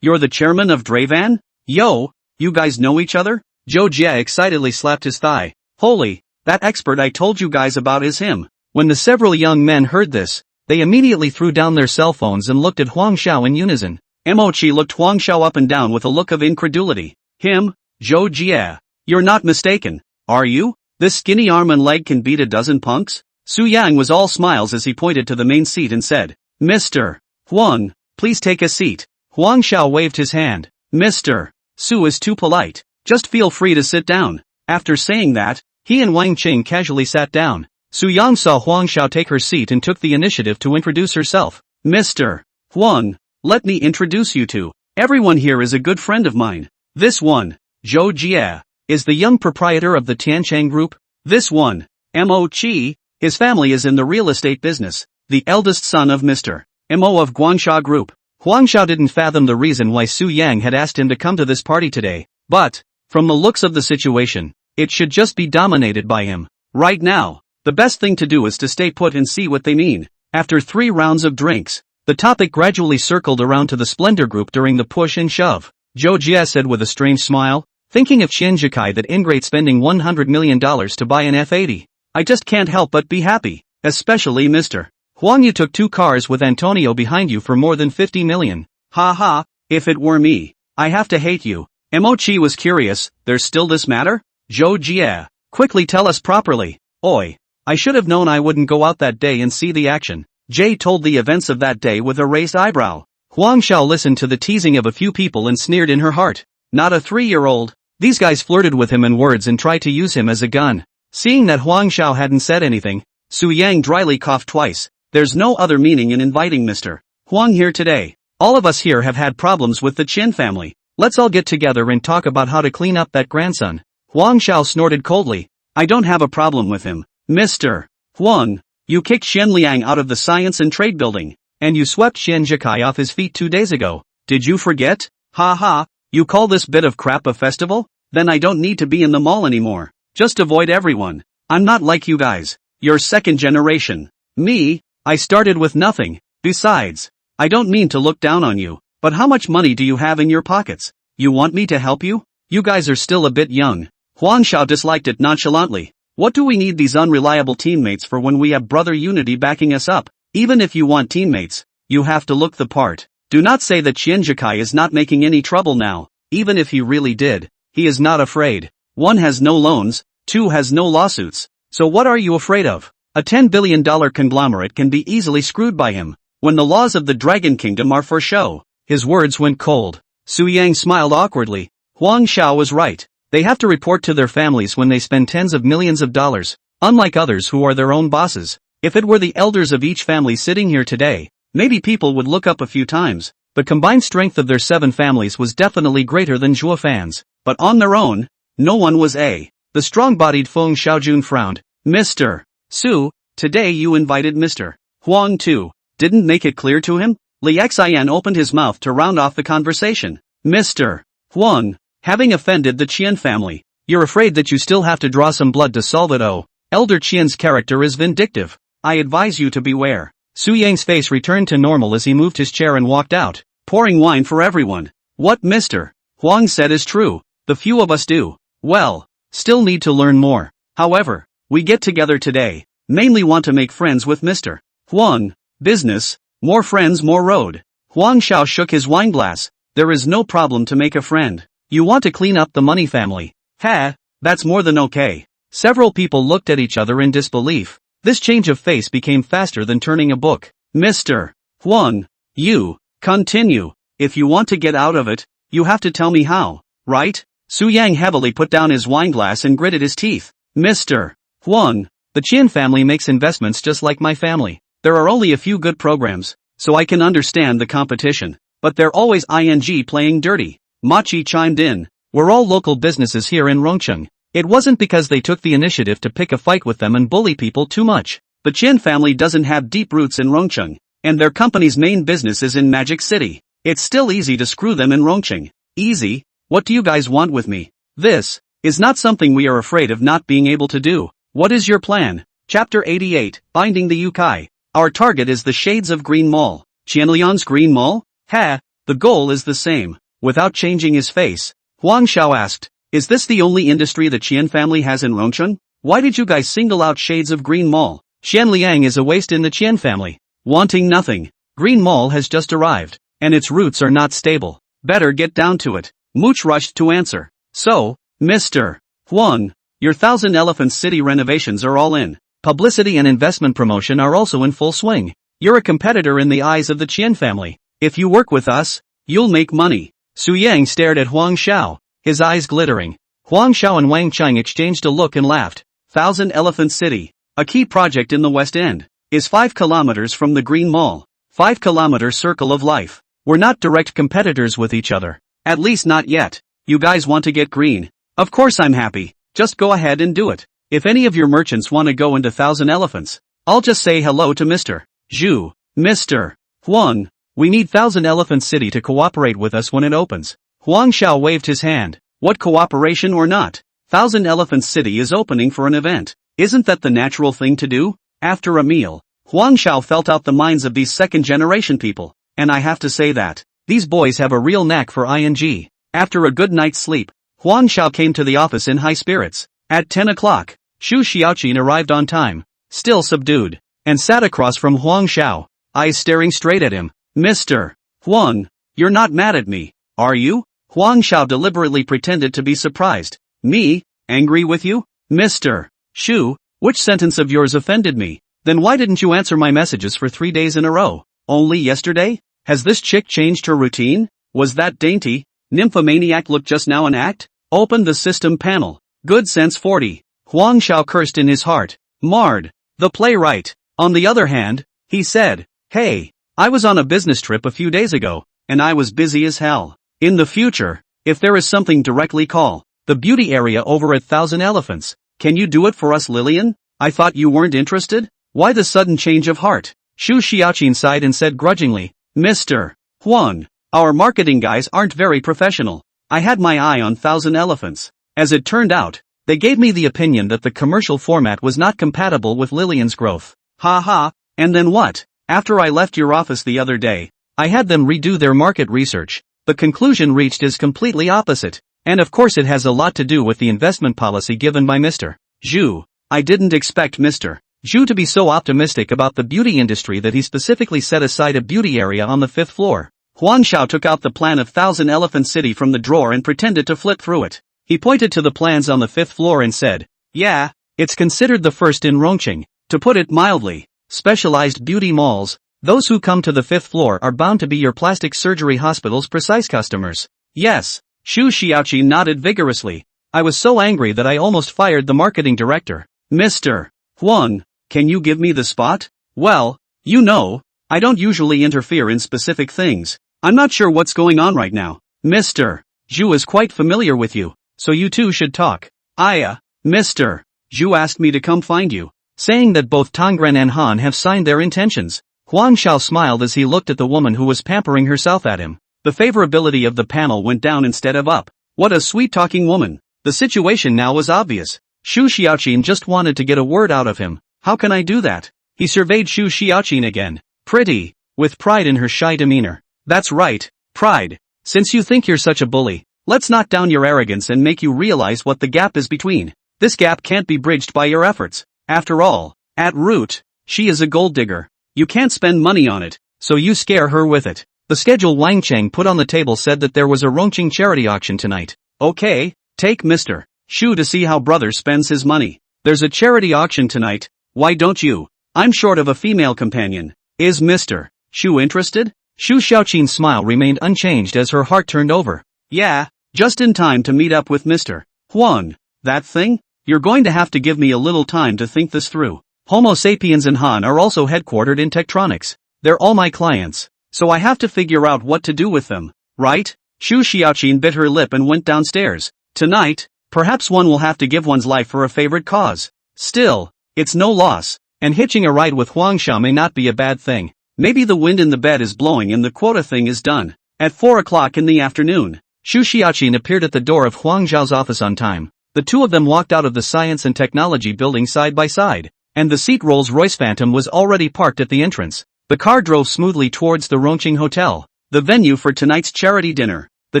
You're the chairman of Dravan? Yo, you guys know each other? Zhou Jie excitedly slapped his thigh. Holy, that expert I told you guys about is him. When the several young men heard this, they immediately threw down their cell phones and looked at Huang Xiao in unison. Mochi looked Huang Xiao up and down with a look of incredulity. Him? Zhou Jie. You're not mistaken, are you? This skinny arm and leg can beat a dozen punks? Su Yang was all smiles as he pointed to the main seat and said, Mr. Huang, please take a seat. Huang Xiao waved his hand. Mr. Su is too polite. Just feel free to sit down. After saying that, he and Wang Qing casually sat down. Su Yang saw Huang Xiao take her seat and took the initiative to introduce herself. Mr. Huang, let me introduce you to. Everyone here is a good friend of mine. This one, Zhou Jie, is the young proprietor of the Tianchang Group. This one, Mo Qi, his family is in the real estate business, the eldest son of Mr. Mo of Guangsha Group. Huang Xiao didn't fathom the reason why Su Yang had asked him to come to this party today, but, from the looks of the situation, it should just be dominated by him. Right now, the best thing to do is to stay put and see what they mean. After 3 rounds of drinks, the topic gradually circled around to the Splendor Group during the push and shove. Zhou Jie said with a strange smile, thinking of Qianjikai that ingrate spending $100 million to buy an F-80. I just can't help but be happy, especially Mr. Huang, you took 2 cars with Antonio behind you for more than 50 million. Ha ha, if it were me, I have to hate you. Mo Qi was curious, there's still this matter? Zhou Jie, quickly tell us properly. Oi, I should have known I wouldn't go out that day and see the action. Jay told the events of that day with a raised eyebrow. Huang Xiao listened to the teasing of a few people and sneered in her heart. Not a 3-year-old. These guys flirted with him in words and tried to use him as a gun. Seeing that Huang Xiao hadn't said anything, Su Yang dryly coughed twice. There's no other meaning in inviting Mr. Huang here today. All of us here have had problems with the Qin family. Let's all get together and talk about how to clean up that grandson. Huang Xiao snorted coldly. I don't have a problem with him. Mr. Huang, you kicked Shen Liang out of the Science and Trade Building, and you swept Xian Jikai off his feet 2 days ago. Did you forget? Ha ha, you call this bit of crap a festival? Then I don't need to be in the mall anymore. Just avoid everyone. I'm not like you guys. You're second generation. Me, I started with nothing. Besides, I don't mean to look down on you, but how much money do you have in your pockets? You want me to help you? You guys are still a bit young. Huang Xiao disliked it nonchalantly. What do we need these unreliable teammates for when we have brother unity backing us up? Even if you want teammates, you have to look the part. Do not say that Qianjikai is not making any trouble now. Even if he really did, he is not afraid. 1 has no loans, 2 has no lawsuits. So what are you afraid of? A $10 billion conglomerate can be easily screwed by him, when the laws of the Dragon Kingdom are for show. His words went cold. Su Yang smiled awkwardly. Huang Xiao was right. They have to report to their families when they spend tens of millions of dollars, unlike others who are their own bosses. If it were the elders of each family sitting here today, maybe people would look up a few times. The combined strength of their 7 families was definitely greater than Zhuo Fan's, but on their own, no one was a. The strong-bodied Feng Xiaojun frowned. Mr. Su, today you invited Mr. Huang too. Didn't make it clear to him? Li Xian opened his mouth to round off the conversation. Mr. Huang, having offended the Qian family, you're afraid that you still have to draw some blood to solve it. Oh, Elder Qian's character is vindictive. I advise you to beware. Su Yang's face returned to normal as he moved his chair and walked out, pouring wine for everyone. What Mr. Huang said is true. The few of us do, well, still need to learn more. However, we get together today, mainly want to make friends with Mr. Huang. Business, more friends, more road. Huang Xiao shook his wine glass. There is no problem to make a friend. You want to clean up the money family. Ha, that's more than okay. Several people looked at each other in disbelief. This change of face became faster than turning a book. Mr. Huang, you, continue. If you want to get out of it, you have to tell me how, right? Su Yang heavily put down his wineglass and gritted his teeth. Mr. Huang, the Qian family makes investments just like my family. There are only a few good programs, so I can understand the competition. But they're always ing playing dirty. Machi chimed in. We're all local businesses here in Rongcheng. It wasn't because they took the initiative to pick a fight with them and bully people too much. The Qian family doesn't have deep roots in Rongcheng, and their company's main business is in Magic City. It's still easy to screw them in Rongcheng. Easy? What do you guys want with me? This is not something we are afraid of not being able to do. What is your plan? Chapter 88, Binding the Yukai. Our target is the Shades of Green Mall. Qianlian's Green Mall? Ha, the goal is the same. Without changing his face, Huang Xiao asked, is this the only industry the Qian family has in Rongcheng? Why did you guys single out Shades of Green Mall? Xian Liang is a waste in the Qian family. Wanting nothing. Green Mall has just arrived, and its roots are not stable. Better get down to it. Mooch rushed to answer. So, Mr. Huang, your 1,000 Elephants City renovations are all in. Publicity and investment promotion are also in full swing. You're a competitor in the eyes of the Qian family. If you work with us, you'll make money. Su Yang stared at Huang Xiao, his eyes glittering. Huang Xiao and Wang Cheng exchanged a look and laughed. 1,000 Elephant City. a key project in the West End, is 5 kilometers from the Green Mall. 5-kilometer circle of life. We're not direct competitors with each other. At least not yet. You guys want to get green? Of course I'm happy. Just go ahead and do it. If any of your merchants want to go into Thousand Elephants, I'll just say hello to Mr. Zhu. Mr. Huang. We need Thousand Elephant City to cooperate with us when it opens. Huang Xiao waved his hand. What cooperation or not? Thousand Elephant City is opening for an event. Isn't that the natural thing to do? After a meal, Huang Xiao felt out the minds of these second-generation people, and I have to say that these boys have a real knack for ing. After a good night's sleep, Huang Xiao came to the office in high spirits. At 10 o'clock, Xu Xiaoqin arrived on time, still subdued, and sat across from Huang Xiao, eyes staring straight at him. Mr. Huang, you're not mad at me, are you? Huang Xiao deliberately pretended to be surprised. Me? Angry with you? Mr. Xu, which sentence of yours offended me? Then why didn't you answer my messages for 3 days in a row? Only yesterday? Has this chick changed her routine? Was that dainty, nymphomaniac look just now an act? Open the system panel. Good sense 40. Huang Xiao cursed in his heart. Marred. The playwright. On the other hand, he said, hey, I was on a business trip a few days ago, and I was busy as hell. In the future, if there is something directly call the beauty area over at Thousand Elephants. Can you do it for us, Lillian? I thought you weren't interested? Why the sudden change of heart? Xu Xiaoqin sighed and said grudgingly, Mr. Huang, our marketing guys aren't very professional. I had my eye on Thousand Elephants. As it turned out, they gave me the opinion that the commercial format was not compatible with Lillian's growth. Ha ha, and then what? After I left your office the other day, I had them redo their market research. The conclusion reached is completely opposite. And of course it has a lot to do with the investment policy given by Mr. Zhu. I didn't expect Mr. Zhu to be so optimistic about the beauty industry that he specifically set aside a beauty area on the 5th floor. Huang Xiao took out the plan of Thousand Elephant City from the drawer and pretended to flip through it. He pointed to the plans on the 5th floor and said, yeah, it's considered the first in Rongqing. To put it mildly, specialized beauty malls. Those who come to the 5th floor are bound to be your plastic surgery hospital's precise customers. Yes. Xu Xiaoqin nodded vigorously. I was so angry that I almost fired the marketing director. Mr. Huang, can you give me the spot? Well, you know, I don't usually interfere in specific things. I'm not sure what's going on right now. Mr. Zhu is quite familiar with you, so you two should talk. Mr. Zhu asked me to come find you, saying that both Tongren and Han have signed their intentions. Huang Xiao smiled as he looked at the woman who was pampering herself at him. The favorability of the panel went down instead of up. What a sweet-talking woman. The situation now was obvious. Xu Xiaoqin just wanted to get a word out of him. How can I do that? He surveyed Xu Xiaoqin again. Pretty. With pride in her shy demeanor. That's right, pride. Since you think you're such a bully, let's knock down your arrogance and make you realize what the gap is between. This gap can't be bridged by your efforts. After all, at root, she is a gold digger. You can't spend money on it, so you scare her with it. The schedule Wang Cheng put on the table said that there was a Rongqing charity auction tonight. Okay, take Mr. Xu to see how brother spends his money. There's a charity auction tonight, why don't you? I'm short of a female companion. Is Mr. Xu interested? Xu Xiaoqin's smile remained unchanged as her heart turned over. Yeah, just in time to meet up with Mr. Huang. That thing? You're going to have to give me a little time to think this through. Homo sapiens and Han are also headquartered in Tektronix. They're all my clients. So I have to figure out what to do with them, right? Xu Xiaoqin bit her lip and went downstairs. Tonight, perhaps one will have to give one's life for a favorite cause. Still, it's no loss, and hitching a ride with Huang Xiao may not be a bad thing. Maybe the wind in the bed is blowing and the quota thing is done. At 4 o'clock in the afternoon, Xu Xiaoqin appeared at the door of Huang Zhao's office on time. The two of them walked out of the Science and Technology building side by side, and the seat Rolls-Royce Phantom was already parked at the entrance. The car drove smoothly towards the Rongqing Hotel, the venue for tonight's charity dinner. The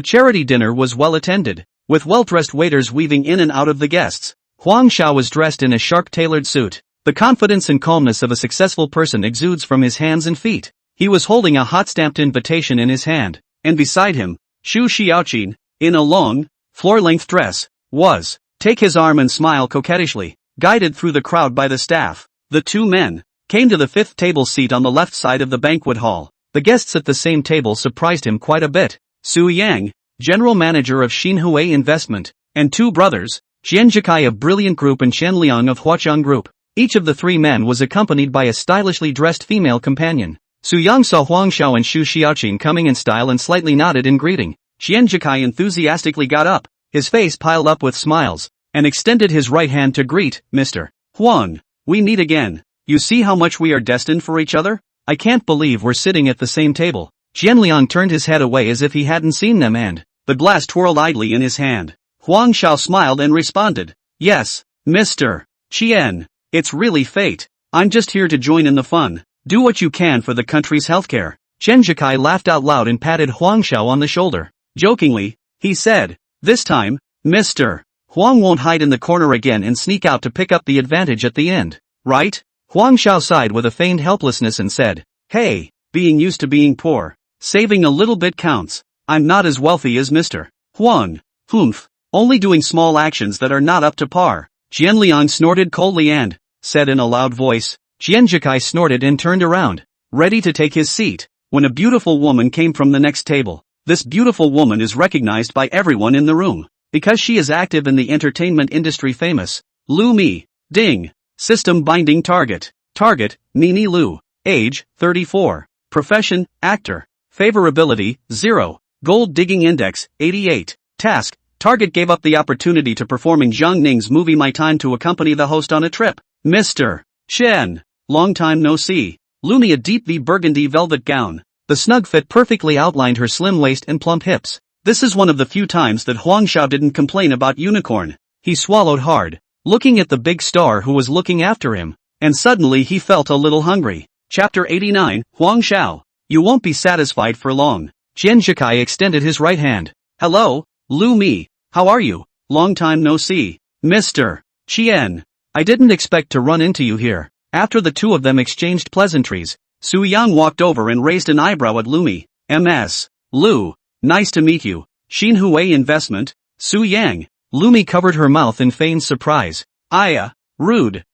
charity dinner was well attended, with well-dressed waiters weaving in and out of the guests. Huang Xiao was dressed in a sharp-tailored suit. The confidence and calmness of a successful person exudes from his hands and feet. He was holding a hot-stamped invitation in his hand, and beside him, Xu Xiaoqin, in a long, floor-length dress, was, take his arm and smile coquettishly, guided through the crowd by the staff. The two men came to the 5th table seat on the left side of the banquet hall. The guests at the same table surprised him quite a bit. Su Yang, general manager of Xinhui Investment, and two brothers, Xian Jikai of Brilliant Group and Chen Liang of Huaqiang Group. Each of the three men was accompanied by a stylishly dressed female companion. Su Yang saw Huang Xiao and Xu Xiaoqing coming in style and slightly nodded in greeting. Qian Jikai enthusiastically got up, his face piled up with smiles, and extended his right hand to greet Mr. Huang. We meet again. You see how much we are destined for each other? I can't believe we're sitting at the same table. Qianliang turned his head away as if he hadn't seen them and the glass twirled idly in his hand. Huang Xiao smiled and responded, yes, Mr. Qian. It's really fate. I'm just here to join in the fun. Do what you can for the country's healthcare. Chen Jikai laughed out loud and patted Huang Xiao on the shoulder. Jokingly, he said, this time, Mr. Huang won't hide in the corner again and sneak out to pick up the advantage at the end, right? Huang Xiao sighed with a feigned helplessness and said, hey, being used to being poor. Saving a little bit counts. I'm not as wealthy as Mr. Huang. Humph. Only doing small actions that are not up to par. Qianliang snorted coldly and said in a loud voice. Qian Jikai snorted and turned around, ready to take his seat, when a beautiful woman came from the next table. This beautiful woman is recognized by everyone in the room, because she is active in the entertainment industry. Famous. Lu Mi. Ding. System binding target. Target, Nini Lu. Age, 34. Profession, actor. Favorability, 0. Gold digging index, 88. Task, target gave up the opportunity to perform in Zhang Ning's movie My Time to accompany the host on a trip. Mr. Chen. Long time no see. Lumi a deep burgundy velvet gown. The snug fit perfectly outlined her slim waist and plump hips. This is one of the few times that Huang Xiao didn't complain about unicorn. He swallowed hard, looking at the big star who was looking after him, and suddenly he felt a little hungry. Chapter 89, Huang Xiao. You won't be satisfied for long. Qian Jikai extended his right hand. Hello, Lu Mi. How are you? Long time no see. Mr. Qian. I didn't expect to run into you here. After the two of them exchanged pleasantries, Su Yang walked over and raised an eyebrow at Lumi. MS. Lu. Nice to meet you. Xinhui Investment. Su Yang. Lumi covered her mouth in feigned surprise. Rude.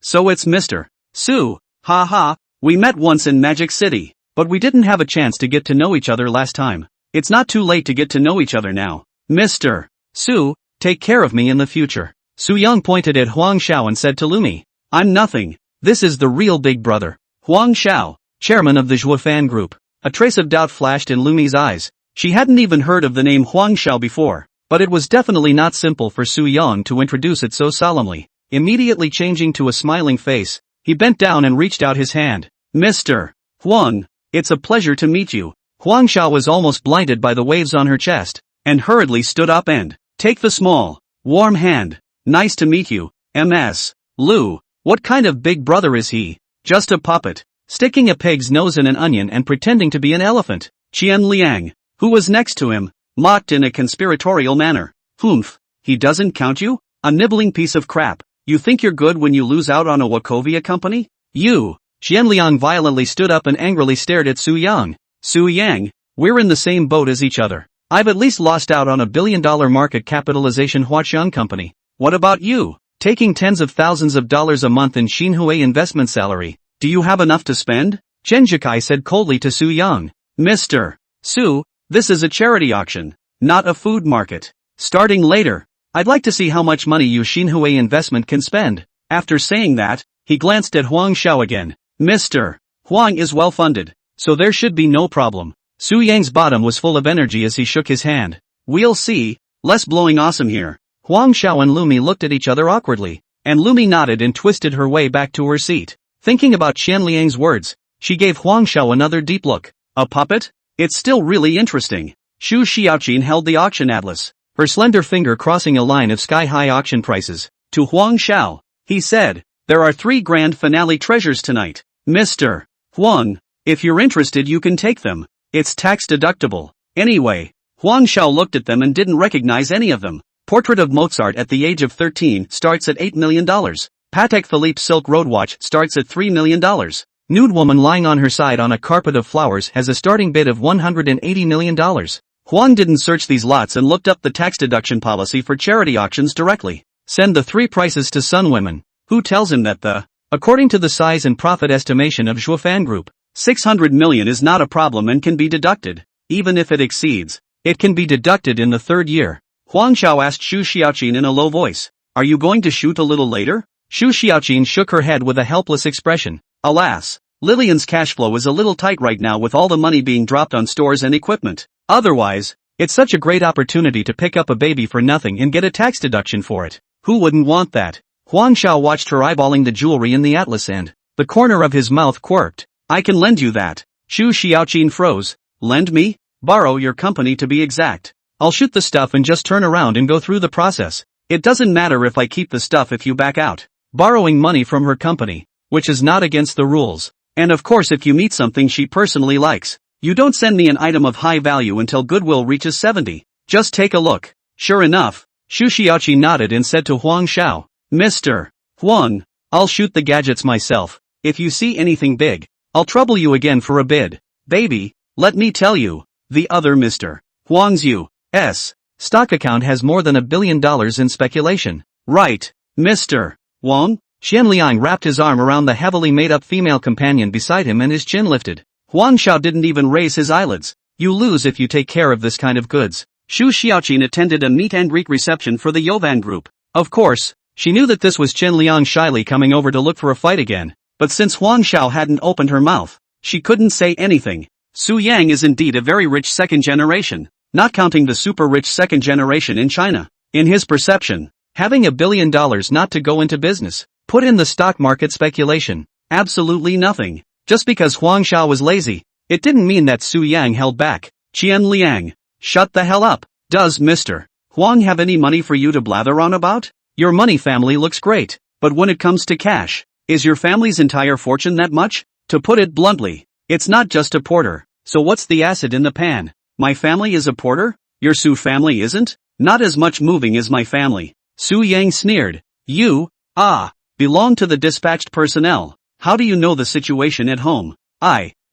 So it's Mr. Su. Ha ha. We met once in Magic City, but we didn't have a chance to get to know each other last time. It's not too late to get to know each other now. Mr. Su, take care of me in the future. Su Yang pointed at Huang Xiao and said to Lumi, I'm nothing. This is the real big brother. Huang Xiao, chairman of the Zhuofan group. A trace of doubt flashed in Lumi's eyes. She hadn't even heard of the name Huang Xiao before, but it was definitely not simple for Su Yang to introduce it so solemnly. Immediately changing to a smiling face, he bent down and reached out his hand. Mr. Huang, it's a pleasure to meet you. Huang Xiao was almost blinded by the waves on her chest, and hurriedly stood up and take the small, warm hand. Nice to meet you, MS. Lu. What kind of big brother is he? Just a puppet, sticking a pig's nose in an onion and pretending to be an elephant. Qian Liang, who was next to him, mocked in a conspiratorial manner. Humph, he doesn't count you? A nibbling piece of crap. You think you're good when you lose out on a Wachovia company? You. Qian Liang violently stood up and angrily stared at Su Yang. Su Yang, we're in the same boat as each other. I've at least lost out on a billion-dollar market capitalization Huaqiang company. What about you? Taking tens of thousands of dollars a month in Xinhui investment salary. Do you have enough to spend? Chen Jikai said coldly to Su Yang. Mr. Su, this is a charity auction, not a food market. Starting later. I'd like to see how much money you Xinhui investment can spend. After saying that, he glanced at Huang Xiao again. Mr. Huang is well funded, so there should be no problem. Su Yang's bottom was full of energy as he shook his hand. We'll see. Less blowing awesome here. Huang Xiao and Lumi looked at each other awkwardly, and Lumi nodded and twisted her way back to her seat. Thinking about Qian Liang's words, she gave Huang Xiao another deep look. A puppet? It's still really interesting. Xu Xiaoqing held the auction atlas, her slender finger crossing a line of sky-high auction prices. To Huang Xiao, he said, there are 3 grand finale treasures tonight. Mr. Huang, if you're interested you can take them. It's tax deductible. Anyway, Huang Xiao looked at them and didn't recognize any of them. Portrait of Mozart at the age of 13 starts at $8 million. Patek Philippe Silk Road Watch starts at $3 million. Nude woman lying on her side on a carpet of flowers has a starting bid of $180 million. Huang didn't search these lots and looked up the tax deduction policy for charity auctions directly. Send the 3 prices to Sun Women, who tells him that according to the size and profit estimation of Zhuofan Group, 600 million is not a problem and can be deducted. Even if it exceeds, it can be deducted in the 3rd year. Huang Xiao asked Xu Xiaoqing in a low voice, are you going to shoot a little later? Xu Xiaoqin shook her head with a helpless expression. Alas, Lillian's cash flow is a little tight right now with all the money being dropped on stores and equipment. Otherwise, it's such a great opportunity to pick up a baby for nothing and get a tax deduction for it. Who wouldn't want that? Huang Xiao watched her eyeballing the jewelry in the atlas and the corner of his mouth quirked. I can lend you that. Xu Xiaoqin froze. Lend me? Borrow your company to be exact. I'll shoot the stuff and just turn around and go through the process. It doesn't matter if I keep the stuff if you back out. Borrowing money from her company, which is not against the rules. And of course if you meet something she personally likes. You don't send me an item of high value until goodwill reaches 70. Just take a look. Sure enough, Xu Xiaoqi nodded and said to Huang Xiao, Mr. Huang, I'll shoot the gadgets myself. If you see anything big, I'll trouble you again for a bid. Baby, let me tell you, the other Mr. Huang's U.S. stock account has more than $1 billion in speculation. Right, Mr. Huang? Xianliang wrapped his arm around the heavily made-up female companion beside him and his chin lifted. Huang Xiao didn't even raise his eyelids. You lose if you take care of this kind of goods. Xu Xiaoqin attended a meet and greet reception for the Yovan group. Of course, she knew that this was Chen Liang shyly coming over to look for a fight again, but since Huang Xiao hadn't opened her mouth, she couldn't say anything. Su Yang is indeed a very rich second generation, not counting the super rich second generation in China. In his perception, having $1 billion not to go into business, put in the stock market speculation, absolutely nothing. Just because Huang Xiao was lazy, it didn't mean that Su Yang held back. Qian Liang, shut the hell up. Does Mr. Huang have any money for you to blather on about? Your money family looks great, but when it comes to cash, is your family's entire fortune that much? To put it bluntly, it's not just a porter. So what's the acid in the pan? My family is a porter? Your Su family isn't? Not as much moving as my family. Su Yang sneered. You, belong to the dispatched personnel. How do you know the situation at home?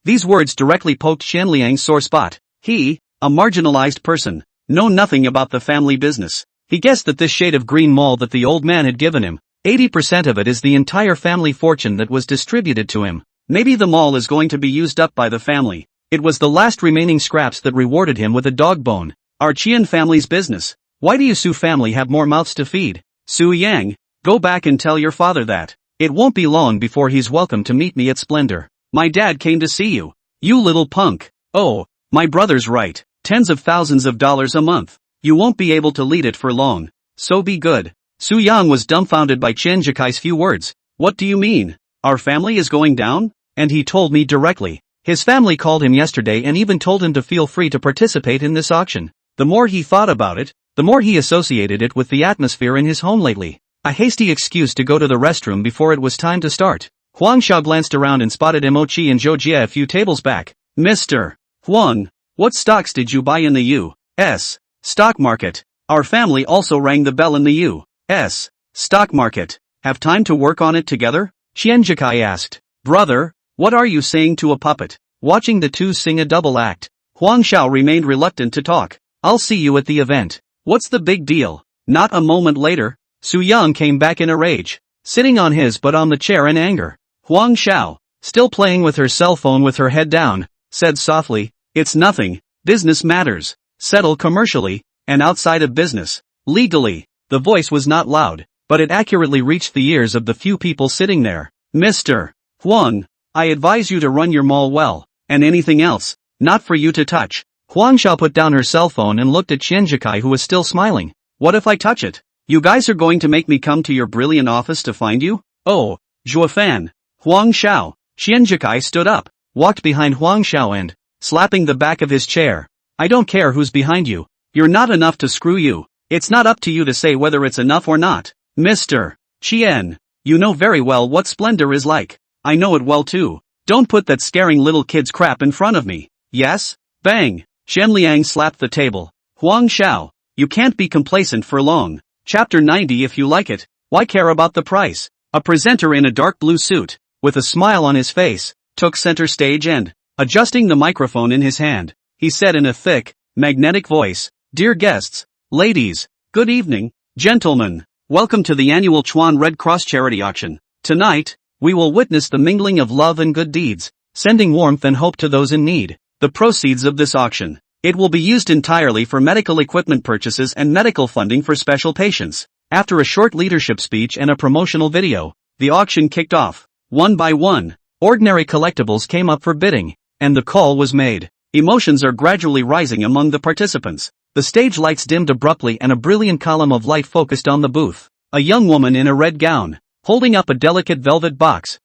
These words directly poked Xianliang's sore spot. He, a marginalized person, know nothing about the family business. He guessed that this shade of green mall that the old man had given him, 80% of it is the entire family fortune that was distributed to him. Maybe the mall is going to be used up by the family. It was the last remaining scraps that rewarded him with a dog bone. Our Qian family's business. Why do you Su family have more mouths to feed? Su Yang, go back and tell your father that. It won't be long before he's welcome to meet me at Splendor. My dad came to see you. You little punk. Oh, my brother's right. Tens of thousands of dollars a month. You won't be able to lead it for long. So be good. Su Yang was dumbfounded by Chen Jikai's few words. What do you mean? Our family is going down? And he told me directly. His family called him yesterday and even told him to feel free to participate in this auction. The more he thought about it, the more he associated it with the atmosphere in his home lately. A hasty excuse to go to the restroom before it was time to start. Huang Xiao glanced around and spotted Mochi and Zhou Jie a few tables back. Mr. Huang, what stocks did you buy in the U.S. stock market? Our family also rang the bell in the U.S. stock market. Have time to work on it together? Qian Jikai asked. Brother, what are you saying to a puppet? Watching the two sing a double act, Huang Xiao remained reluctant to talk. I'll see you at the event. What's the big deal? Not a moment later, Su Yang came back in a rage, sitting on his butt on the chair in anger. Huang Xiao, still playing with her cell phone with her head down, said softly, it's nothing, business matters. Settle commercially, and outside of business. Legally. The voice was not loud, but it accurately reached the ears of the few people sitting there. Mr. Huang, I advise you to run your mall well, and anything else, not for you to touch. Huang Xiao put down her cell phone and looked at Qian Jikai who was still smiling. What if I touch it? You guys are going to make me come to your brilliant office to find you? Oh, Zhuofan. Huang Xiao. Qian Jikai stood up, walked behind Huang Xiao and, slapping the back of his chair. I don't care who's behind you. You're not enough to screw you. It's not up to you to say whether it's enough or not. Mr. Qian, you know very well what splendor is like. I know it well too. Don't put that scaring little kid's crap in front of me. Yes? Bang! Shenliang slapped the table. Huang Xiao, you can't be complacent for long. Chapter 90. If you like it, why care about the price? A presenter in a dark blue suit, with a smile on his face, took center stage and, adjusting the microphone in his hand, he said in a thick, magnetic voice, Dear guests, ladies, good evening, gentlemen, welcome to the annual Chuan Red Cross Charity Auction. Tonight, we will witness the mingling of love and good deeds, sending warmth and hope to those in need. The proceeds of this auction, it will be used entirely for medical equipment purchases and medical funding for special patients. After a short leadership speech and a promotional video, the auction kicked off. One by one, ordinary collectibles came up for bidding, and the call was made. Emotions are gradually rising among the participants. The stage lights dimmed abruptly and a brilliant column of light focused on the booth. A young woman in a red gown, holding up a delicate velvet box,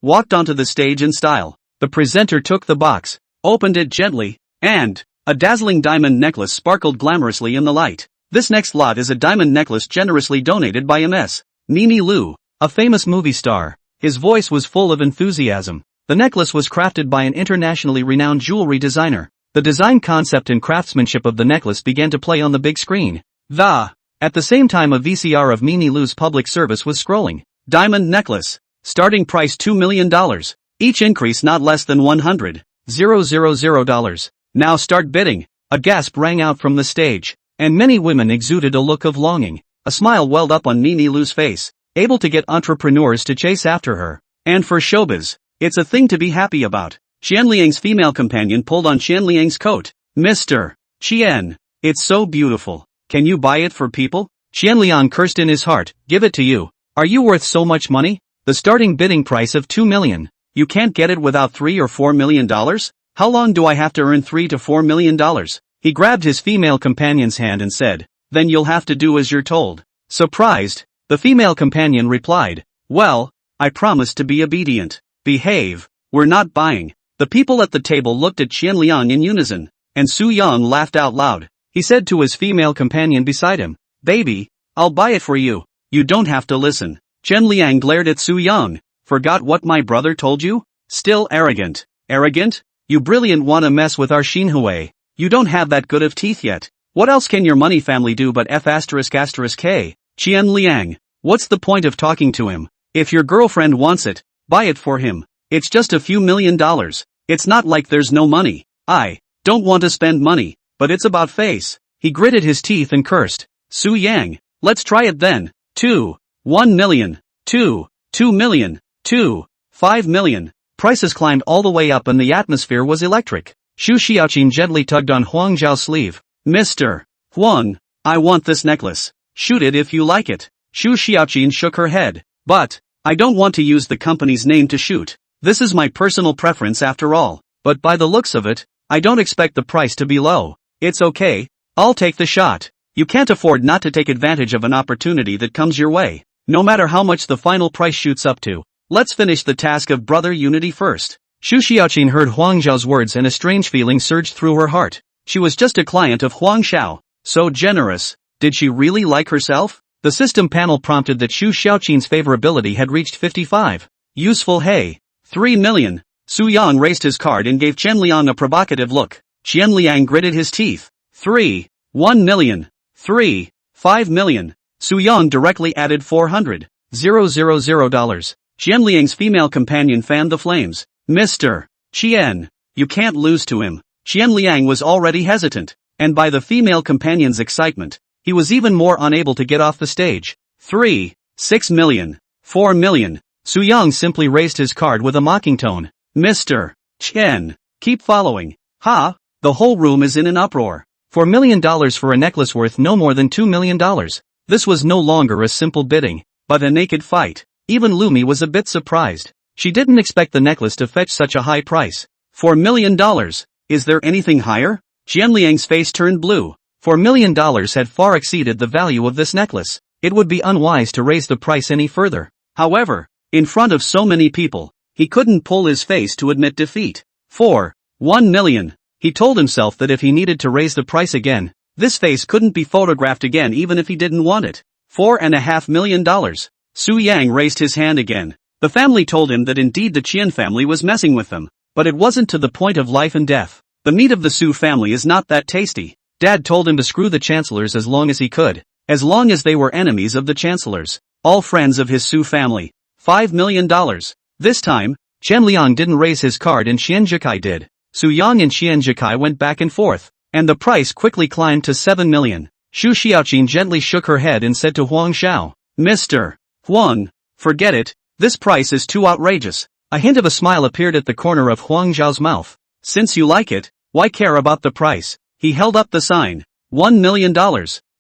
walked onto the stage in style. The presenter took the box, opened it gently, and a dazzling diamond necklace sparkled glamorously in the light. This next lot is a diamond necklace generously donated by Ms. Nini Liu, a famous movie star. His voice was full of enthusiasm. The necklace was crafted by an internationally renowned jewelry designer. The design concept and craftsmanship of the necklace began to play on the big screen. At the same time a VCR of Nini Liu's public service was scrolling. Diamond necklace. Starting price $2 million. Each increase not less than $100,000. Now start bidding. A gasp rang out from the stage, and many women exuded a look of longing. A smile welled up on Nini Liu's face, able to get entrepreneurs to chase after her. And for showbiz, it's a thing to be happy about. Qianliang's female companion pulled on Qianliang's coat. Mr. Qian, it's so beautiful. Can you buy it for people? Qianliang cursed in his heart. Give it to you. Are you worth so much money? The starting bidding price of $2 million. You can't get it without $3 or $4 million? How long do I have to earn $3 to $4 million? He grabbed his female companion's hand and said, then you'll have to do as you're told. Surprised, the female companion replied, well, I promise to be obedient. Behave. We're not buying. The people at the table looked at Qianliang in unison, and Su Yang laughed out loud. He said to his female companion beside him, baby, I'll buy it for you. You don't have to listen. Qianliang glared at Su Yang. Forgot what my brother told you? Still arrogant. Arrogant? You brilliant wanna mess with our Xinhui. You don't have that good of teeth yet. What else can your money family do but F******K? Qianliang, what's the point of talking to him? If your girlfriend wants it, buy it for him. It's just a few $1 million. It's not like there's no money. I don't want to spend money, but it's about face. He gritted his teeth and cursed. Su Yang, let's try it then. 1 million. 2 million. 5 million. Prices climbed all the way up and the atmosphere was electric. Xu Xiaoqin gently tugged on Huang Zhao's sleeve. Mr. Huang, I want this necklace. Shoot it if you like it. Xu Xiaoqin shook her head. But I don't want to use the company's name to shoot. This is my personal preference after all. But by the looks of it, I don't expect the price to be low. It's okay. I'll take the shot. You can't afford not to take advantage of an opportunity that comes your way, no matter how much the final price shoots up to. Let's finish the task of brother unity first. Xu Xiaoqin heard Huang Zhao's words and a strange feeling surged through her heart. She was just a client of Huang Xiao. So generous. Did she really like herself? The system panel prompted that Xu Xiaoqin's favorability had reached 55. Useful. Hey. 3 million. Su Yang raised his card and gave Qianliang a provocative look. Qianliang gritted his teeth. 1 million. 5 million. Su Yang directly added $400,000. Qianliang's female companion fanned the flames. Mr. Qian, you can't lose to him. Qianliang was already hesitant, and by the female companion's excitement, he was even more unable to get off the stage. 6 million. 4 million. Su Yang simply raised his card with a mocking tone. Mr. Qian, keep following. Ha! The whole room is in an uproar. $4 million for a necklace worth no more than $2 million. This was no longer a simple bidding, but a naked fight. Even Lumi was a bit surprised. She didn't expect the necklace to fetch such a high price. $4 million. Is there anything higher? Qianliang's face turned blue. $4 million had far exceeded the value of this necklace. It would be unwise to raise the price any further. However, in front of so many people, he couldn't pull his face to admit defeat. 1 million. He told himself that if he needed to raise the price again, this face couldn't be photographed again even if he didn't want it. $4.5 million. Su Yang raised his hand again. The family told him that indeed the Qian family was messing with them, but it wasn't to the point of life and death. The meat of the Su family is not that tasty. Dad told him to screw the chancellors as long as he could, as long as they were enemies of the chancellors, all friends of his Su family. $5 million. This time, Qianliang didn't raise his card and Qian Jikai did. Su Yang and Qian Jikai went back and forth, and the price quickly climbed to 7 million. Xu Xiaoqin gently shook her head and said to Huang Xiao, Mr. Huang, forget it, this price is too outrageous. A hint of a smile appeared at the corner of Huang Zhao's mouth. Since you like it, why care about the price? He held up the sign. $1 million.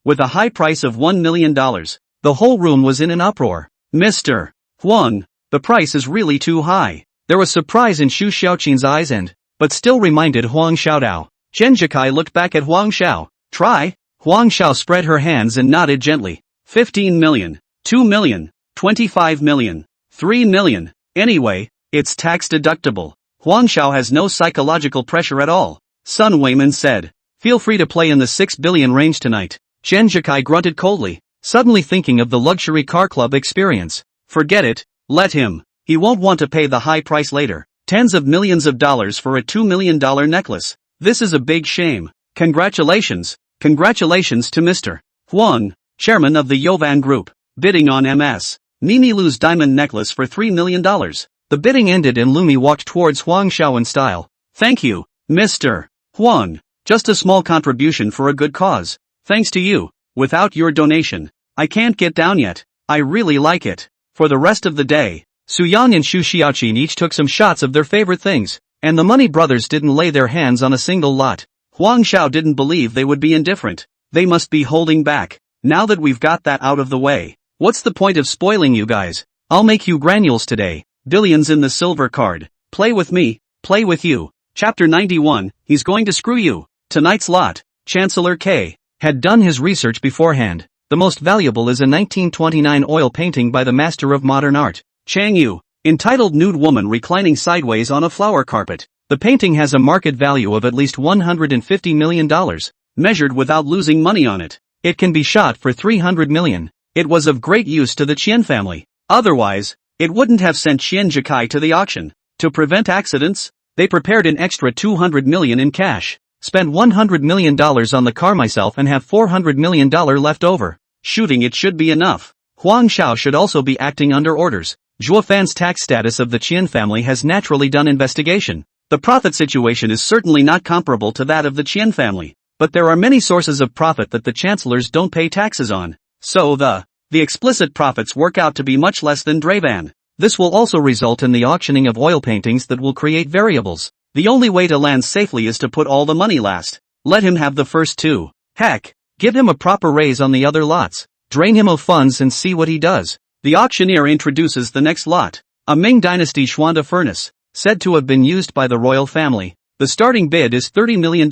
with a high price of $1 million. The whole room was in an uproar. Mr. Huang, the price is really too high. There was surprise in Xu Xiaoqin's eyes but still reminded Huang Xiaodao. Chen Jikai looked back at Huang Xiao. Try? Huang Xiao spread her hands and nodded gently. 15 million, 2 million, 25 million, 3 million. Anyway, it's tax deductible. Huang Xiao has no psychological pressure at all. Sun Weiman said. Feel free to play in the 6 billion range tonight. Chen Jikai grunted coldly, suddenly thinking of the luxury car club experience. Forget it, let him. He won't want to pay the high price later. Tens of millions of dollars for a $2 million necklace. This is a big shame. Congratulations. Congratulations to Mr. Huang, chairman of the Yovan Group, bidding on Ms. Mimi Lu's diamond necklace for $3 million. The bidding ended and Lumi walked towards Huang Xiao in style. Thank you, Mr. Huang. Just a small contribution for a good cause. Thanks to you. Without your donation, I can't get down yet. I really like it. For the rest of the day, Su Yang and Xu Xiaoqin each took some shots of their favorite things, and the Money brothers didn't lay their hands on a single lot. Huang Xiao didn't believe they would be indifferent. They must be holding back. Now that we've got that out of the way, what's the point of spoiling you guys? I'll make you granules today. Billions in the silver card. Play with me, play with you. Chapter 91, He's going to screw you. Tonight's lot, Chancellor K. had done his research beforehand. The most valuable is a 1929 oil painting by the master of modern art, Chang Yu, entitled Nude Woman Reclining Sideways on a Flower Carpet. The painting has a market value of at least $150 million, measured without losing money on it. It can be shot for $300 million. It was of great use to the Qian family. Otherwise, it wouldn't have sent Qian Jikai to the auction. To prevent accidents, they prepared an extra $200 million in cash. Spent $100 million on the car myself and have $400 million left over. Shooting it should be enough. Huang Xiao should also be acting under orders. Zhuo Fan's tax status of the Qian family has naturally done investigation. The profit situation is certainly not comparable to that of the Qian family, but there are many sources of profit that the chancellors don't pay taxes on. So the explicit profits work out to be much less than Dravan. This will also result in the auctioning of oil paintings that will create variables. The only way to land safely is to put all the money last. Let him have the first two. Heck, give him a proper raise on the other lots. Drain him of funds and see what he does. The auctioneer introduces the next lot. A Ming Dynasty Xuanda furnace, said to have been used by the royal family. The starting bid is $30 million.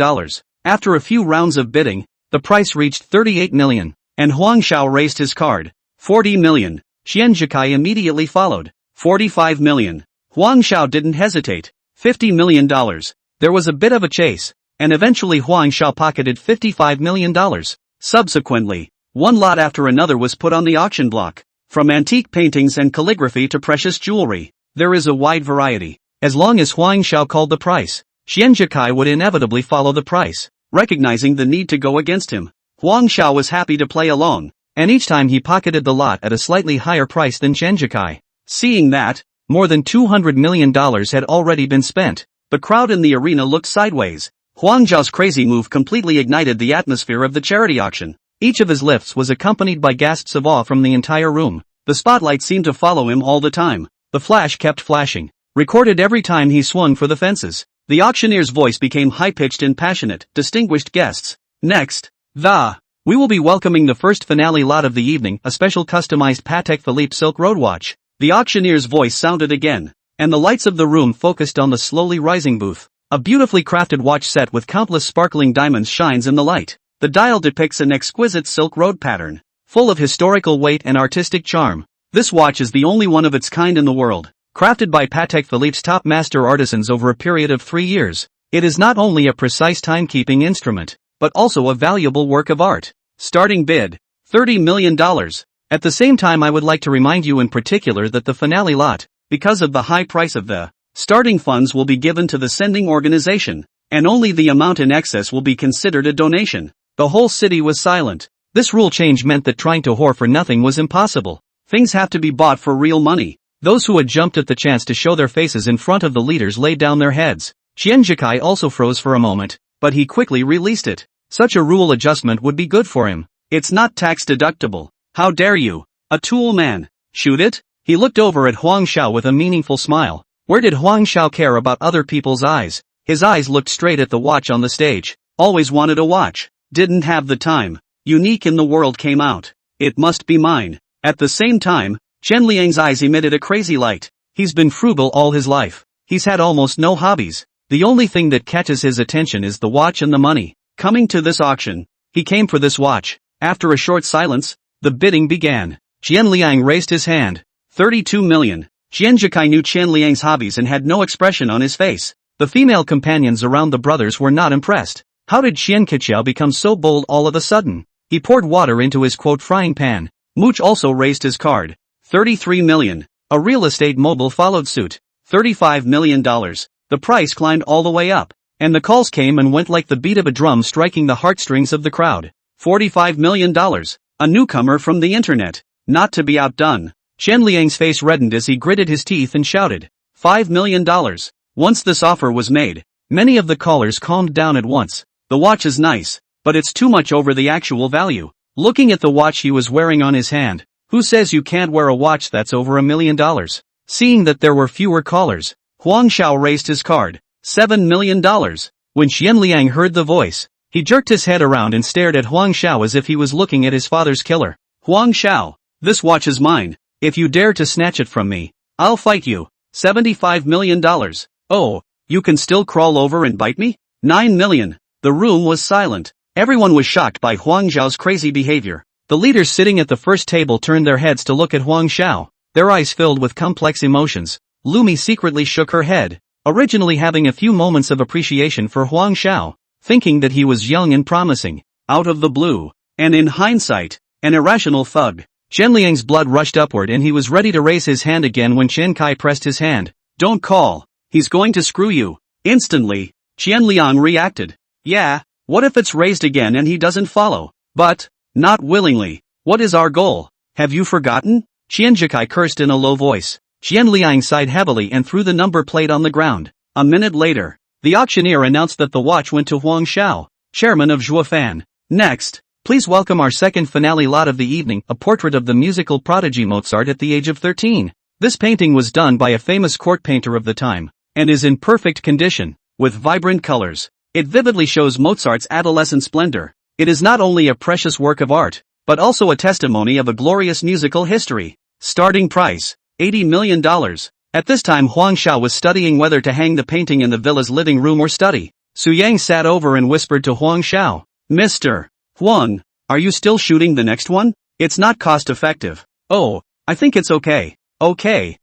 After a few rounds of bidding, the price reached $38 million, and Huang Xiao raised his card. $40 million. Qian Jikai immediately followed. $45 million. Huang Xiao didn't hesitate. $50 million. There was a bit of a chase, and eventually Huang Xiao pocketed $55 million. Subsequently, one lot after another was put on the auction block. From antique paintings and calligraphy to precious jewelry, there is a wide variety. As long as Huang Xiao called the price, Qian Jikai would inevitably follow the price. Recognizing the need to go against him, Huang Xiao was happy to play along, and each time he pocketed the lot at a slightly higher price than Qian Jikai. Seeing that, more than $200 million had already been spent, the crowd in the arena looked sideways. Huang Xiao's crazy move completely ignited the atmosphere of the charity auction. Each of his lifts was accompanied by gasps of awe from the entire room. The spotlight seemed to follow him all the time. The flash kept flashing, recorded every time he swung for the fences. The auctioneer's voice became high-pitched and passionate. Distinguished guests. Next, we will be welcoming the first finale lot of the evening, a special customized Patek Philippe Silk Road watch. The auctioneer's voice sounded again, and the lights of the room focused on the slowly rising booth. A beautifully crafted watch set with countless sparkling diamonds shines in the light. The dial depicts an exquisite Silk Road pattern, full of historical weight and artistic charm. This watch is the only one of its kind in the world, crafted by Patek Philippe's top master artisans over a period of 3 years. It is not only a precise timekeeping instrument, but also a valuable work of art. Starting bid, $30 million. At the same time, I would like to remind you in particular that the finale lot, because of the high price of the starting funds, will be given to the sending organization, and only the amount in excess will be considered a donation. The whole city was silent. This rule change meant that trying to whore for nothing was impossible. Things have to be bought for real money. Those who had jumped at the chance to show their faces in front of the leaders laid down their heads. Qian Jikai also froze for a moment, but he quickly released it. Such a rule adjustment would be good for him. It's not tax deductible. How dare you? A tool man. Shoot it? He looked over at Huang Xiao with a meaningful smile. Where did Huang Xiao care about other people's eyes? His eyes looked straight at the watch on the stage. Always wanted a watch. Didn't have the time. unique in the world came out. It must be mine. At the same time, Chen Liang's eyes emitted a crazy light. He's been frugal all his life. He's had almost no hobbies. The only thing that catches his attention is the watch and the money. Coming to this auction, he came for this watch. After a short silence, the bidding began. Chen Liang raised his hand. 32 million. Chen Jikai knew Chen Liang's hobbies and had no expression on his face. The female companions around the brothers were not impressed. How did Chen Keqiao become so bold all of a sudden? He poured water into his frying pan. Mooch also raised his card. 33 million. A real estate mogul followed suit. $35 million. The price climbed all the way up. And the calls came and went like the beat of a drum striking the heartstrings of the crowd. $45 million. A newcomer from the internet. Not to be outdone. Chen Liang's face reddened as he gritted his teeth and shouted. $5 million. Once this offer was made, many of the callers calmed down at once. The watch is nice, but it's too much over the actual value. Looking at the watch he was wearing on his hand, who says you can't wear a watch that's over $1 million? Seeing that there were fewer callers, Huang Xiao raised his card. $7 million. When Chen Liang heard the voice, he jerked his head around and stared at Huang Xiao as if he was looking at his father's killer. Huang Xiao, this watch is mine. If you dare to snatch it from me, I'll fight you. $75 million. Oh, you can still crawl over and bite me? 9 million. The room was silent. Everyone was shocked by Huang Xiao's crazy behavior. The leaders sitting at the first table turned their heads to look at Huang Xiao, their eyes filled with complex emotions. Lumi secretly shook her head, originally having a few moments of appreciation for Huang Xiao, thinking that he was young and promising. Out of the blue, and in hindsight, an irrational thug. Chen Liang's blood rushed upward and he was ready to raise his hand again when Chen Kai pressed his hand. Don't call. He's going to screw you. Instantly, Chen Liang reacted. Yeah, what if it's raised again and he doesn't follow? But, not willingly. What is our goal? Have you forgotten? Chen Jikai cursed in a low voice. Chen Liang sighed heavily and threw the number plate on the ground. A minute later, the auctioneer announced that the watch went to Huang Xiao, chairman of Zhuofan. Next, please welcome our second finale lot of the evening, a portrait of the musical prodigy Mozart at the age of 13. This painting was done by a famous court painter of the time, and is in perfect condition, with vibrant colors. It vividly shows Mozart's adolescent splendor. It is not only a precious work of art, but also a testimony of a glorious musical history. Starting price, $80 million. At this time Huang Xiao was studying whether to hang the painting in the villa's living room or study. Su Yang sat over and whispered to Huang Xiao. Mr. Huang, are you still shooting the next one? It's not cost effective. Oh, I think it's okay. Okay.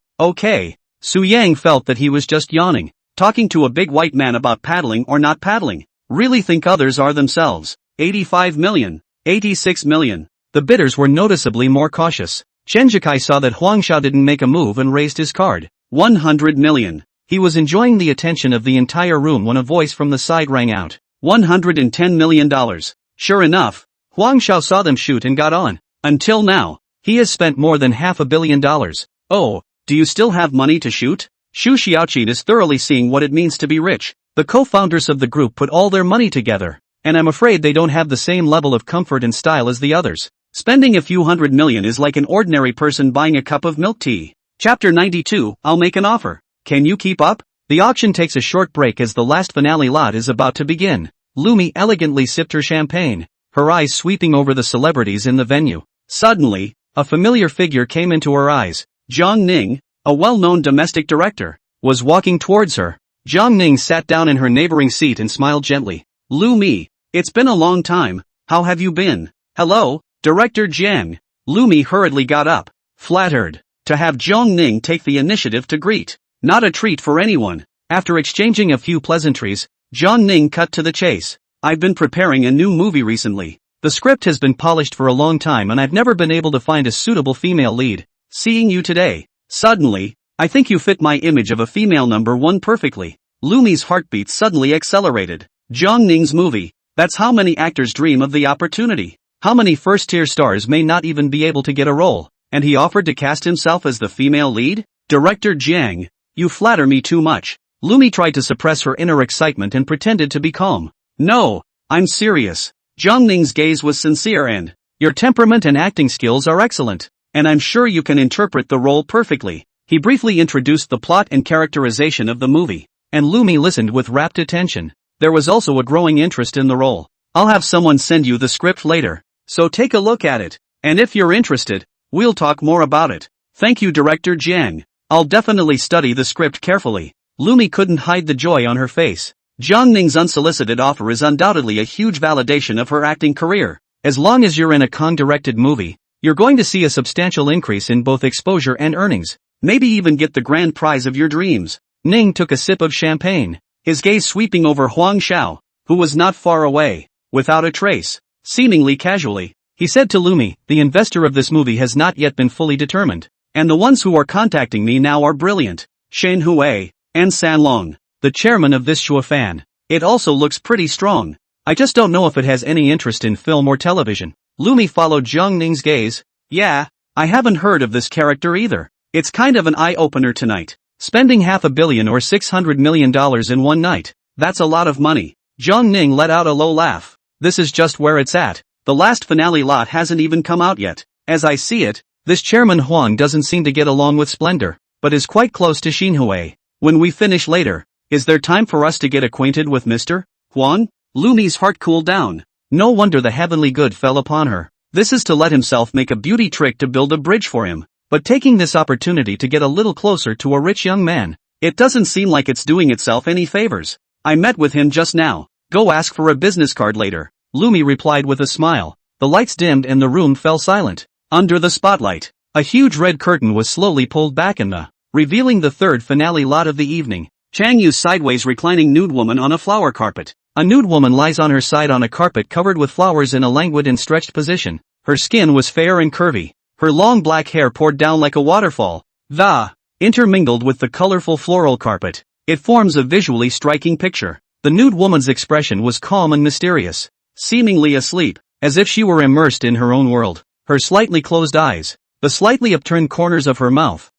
Su Yang felt that he was just yawning, talking to a big white man about paddling or not paddling. Really think others are themselves. 85 million. 86 million. The bidders were noticeably more cautious. Chen Jikai saw that Huang Xiao didn't make a move and raised his card. 100 million. He was enjoying the attention of the entire room when a voice from the side rang out. $110 million. Sure enough, Huang Xiao saw them shoot and got on. Until now, he has spent more than $500 million. Oh, do you still have money to shoot? Xu Xiaoqi is thoroughly seeing what it means to be rich. The co-founders of the group put all their money together, and I'm afraid they don't have the same level of comfort and style as the others. Spending a few $100 million is like an ordinary person buying a cup of milk tea. Chapter 92, I'll make an offer. Can you keep up? The auction takes a short break as the last finale lot is about to begin. Lumi elegantly sipped her champagne, her eyes sweeping over the celebrities in the venue. Suddenly, a familiar figure came into her eyes. Zhang Ning, a well-known domestic director, was walking towards her. Zhang Ning sat down in her neighboring seat and smiled gently. Lumi, it's been a long time. How have you been? Hello, Director Jiang. Lumi hurriedly got up, flattered to have Zhang Ning take the initiative to greet. Not a treat for anyone. After exchanging a few pleasantries, Zhang Ning cut to the chase. I've been preparing a new movie recently. The script has been polished for a long time and I've never been able to find a suitable female lead. Seeing you today, suddenly, I think you fit my image of a female number one perfectly. Lumi's heartbeat suddenly accelerated. Zhang Ning's movie. That's how many actors dream of the opportunity. How many first-tier stars may not even be able to get a role? And he offered to cast himself as the female lead? Director Jiang, you flatter me too much. Lumi tried to suppress her inner excitement and pretended to be calm. No, I'm serious. Zhang Ning's gaze was sincere and, your temperament and acting skills are excellent, and I'm sure you can interpret the role perfectly. He briefly introduced the plot and characterization of the movie, and Lumi listened with rapt attention. There was also a growing interest in the role. I'll have someone send you the script later. so take a look at it. And if you're interested, we'll talk more about it. Thank you, Director Jiang. I'll definitely study the script carefully. Lumi couldn't hide the joy on her face. Jiang Ning's unsolicited offer is undoubtedly a huge validation of her acting career. As long as you're in a Kang-directed movie, you're going to see a substantial increase in both exposure and earnings. Maybe even get the grand prize of your dreams. Ning took a sip of champagne, his gaze sweeping over Huang Xiao, who was not far away. Without a trace, seemingly casually, he said to Lumi, the investor of this movie has not yet been fully determined. And the ones who are contacting me now are brilliant. Shen Hui and San Long, the chairman of this Shuofan. It also looks pretty strong. I just don't know if it has any interest in film or television. Lumi followed Jiang Ning's gaze. Yeah, I haven't heard of this character either. It's kind of an eye-opener tonight. Spending $500 million or $600 million in one night. That's a lot of money. Jiang Ning let out a low laugh. This is just where it's at. The last finale lot hasn't even come out yet. As I see it, this Chairman Huang doesn't seem to get along with splendor, but is quite close to Xinhui. When we finish later, is there time for us to get acquainted with Mr. Huang? Lumi's heart cooled down. No wonder the heavenly good fell upon her. This is to let himself make a beauty trick to build a bridge for him, but taking this opportunity to get a little closer to a rich young man. It doesn't seem like it's doing itself any favors. I met with him just now. Go ask for a business card later. Lumi replied with a smile. The lights dimmed and the room fell silent. Under the spotlight, a huge red curtain was slowly pulled back revealing the third finale lot of the evening. Chang Yu's sideways reclining nude woman on a flower carpet. A nude woman lies on her side on a carpet covered with flowers in a languid and stretched position. Her skin was fair and curvy. Her long black hair poured down like a waterfall. Intermingled with the colorful floral carpet. It forms a visually striking picture. The nude woman's expression was calm and mysterious, seemingly asleep, as if she were immersed in her own world. Her slightly closed eyes, the slightly upturned corners of her mouth,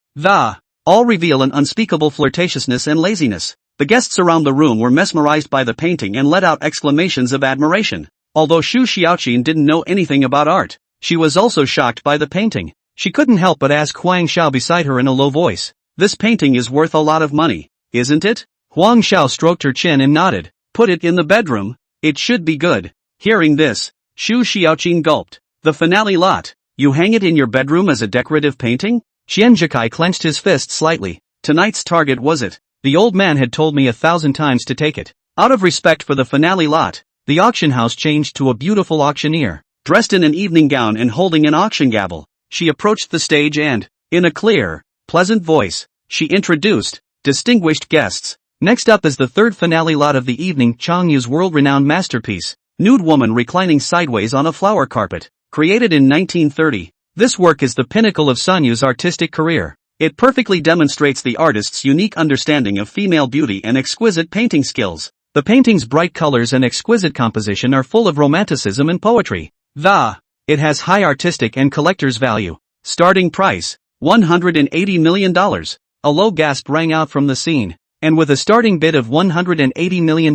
all reveal an unspeakable flirtatiousness and laziness. The guests around the room were mesmerized by the painting and let out exclamations of admiration. Although Xu Xiaoqin didn't know anything about art, she was also shocked by the painting. She couldn't help but ask Huang Xiao beside her in a low voice. This painting is worth a lot of money, isn't it? Huang Xiao stroked her chin and nodded. Put it in the bedroom. It should be good. Hearing this, Xu Xiaoqin gulped. The finale lot. You hang it in your bedroom as a decorative painting? Qian Jikai clenched his fist slightly. Tonight's target was it. The old man had told me 1,000 times to take it. Out of respect for the finale lot, the auction house changed to a beautiful auctioneer, dressed in an evening gown and holding an auction gavel. She approached the stage and, in a clear, pleasant voice, she introduced, distinguished guests. Next up is the third finale lot of the evening, Chang Yu's world-renowned masterpiece, nude woman reclining sideways on a flower carpet. Created in 1930, this work is the pinnacle of Sun Yu's artistic career. It perfectly demonstrates the artist's unique understanding of female beauty and exquisite painting skills. The painting's bright colors and exquisite composition are full of romanticism and poetry. It has high artistic and collector's value. Starting price, $180 million. A low gasp rang out from the scene. And with a starting bid of $180 million,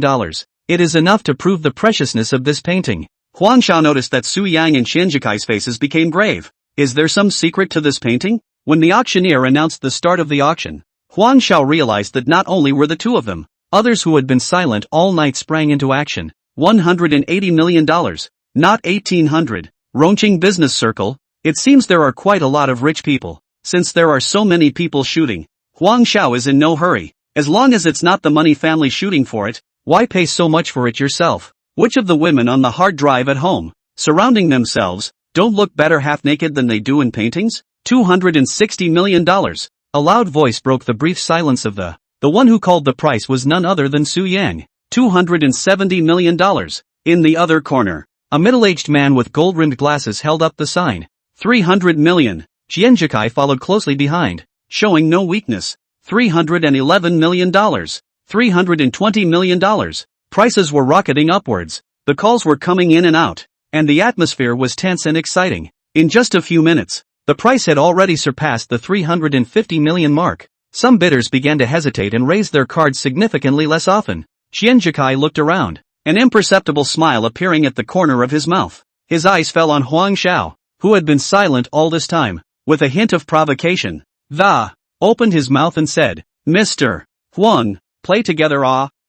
it is enough to prove the preciousness of this painting. Huang Xiao noticed that Su Yang and Qianjikai's faces became grave. Is there some secret to this painting? When the auctioneer announced the start of the auction, Huang Xiao realized that not only were the two of them, others who had been silent all night sprang into action. $180 million, not 1,800. Rongqing Business Circle. It seems there are quite a lot of rich people. Since there are so many people shooting, Huang Xiao is in no hurry. As long as it's not the money family shooting for it, why pay so much for it yourself? Which of the women on the hard drive at home, surrounding themselves, don't look better half naked than they do in paintings? $260 million. A loud voice broke the brief silence of the one who called the price was none other than Su Yang. $270 million. In the other corner, a middle-aged man with gold-rimmed glasses held up the sign. $300 million. Qianjikai followed closely behind, showing no weakness. $311 million. $320 million. Prices were rocketing upwards. The calls were coming in and out, and the atmosphere was tense and exciting. In just a few minutes, the price had already surpassed the $350 million mark. Some bidders began to hesitate and raised their cards significantly less often. Qianjikai looked around, an imperceptible smile appearing at the corner of his mouth. His eyes fell on Huang Xiao, who had been silent all this time. With a hint of provocation, opened his mouth and said, Mr. Huang, play together.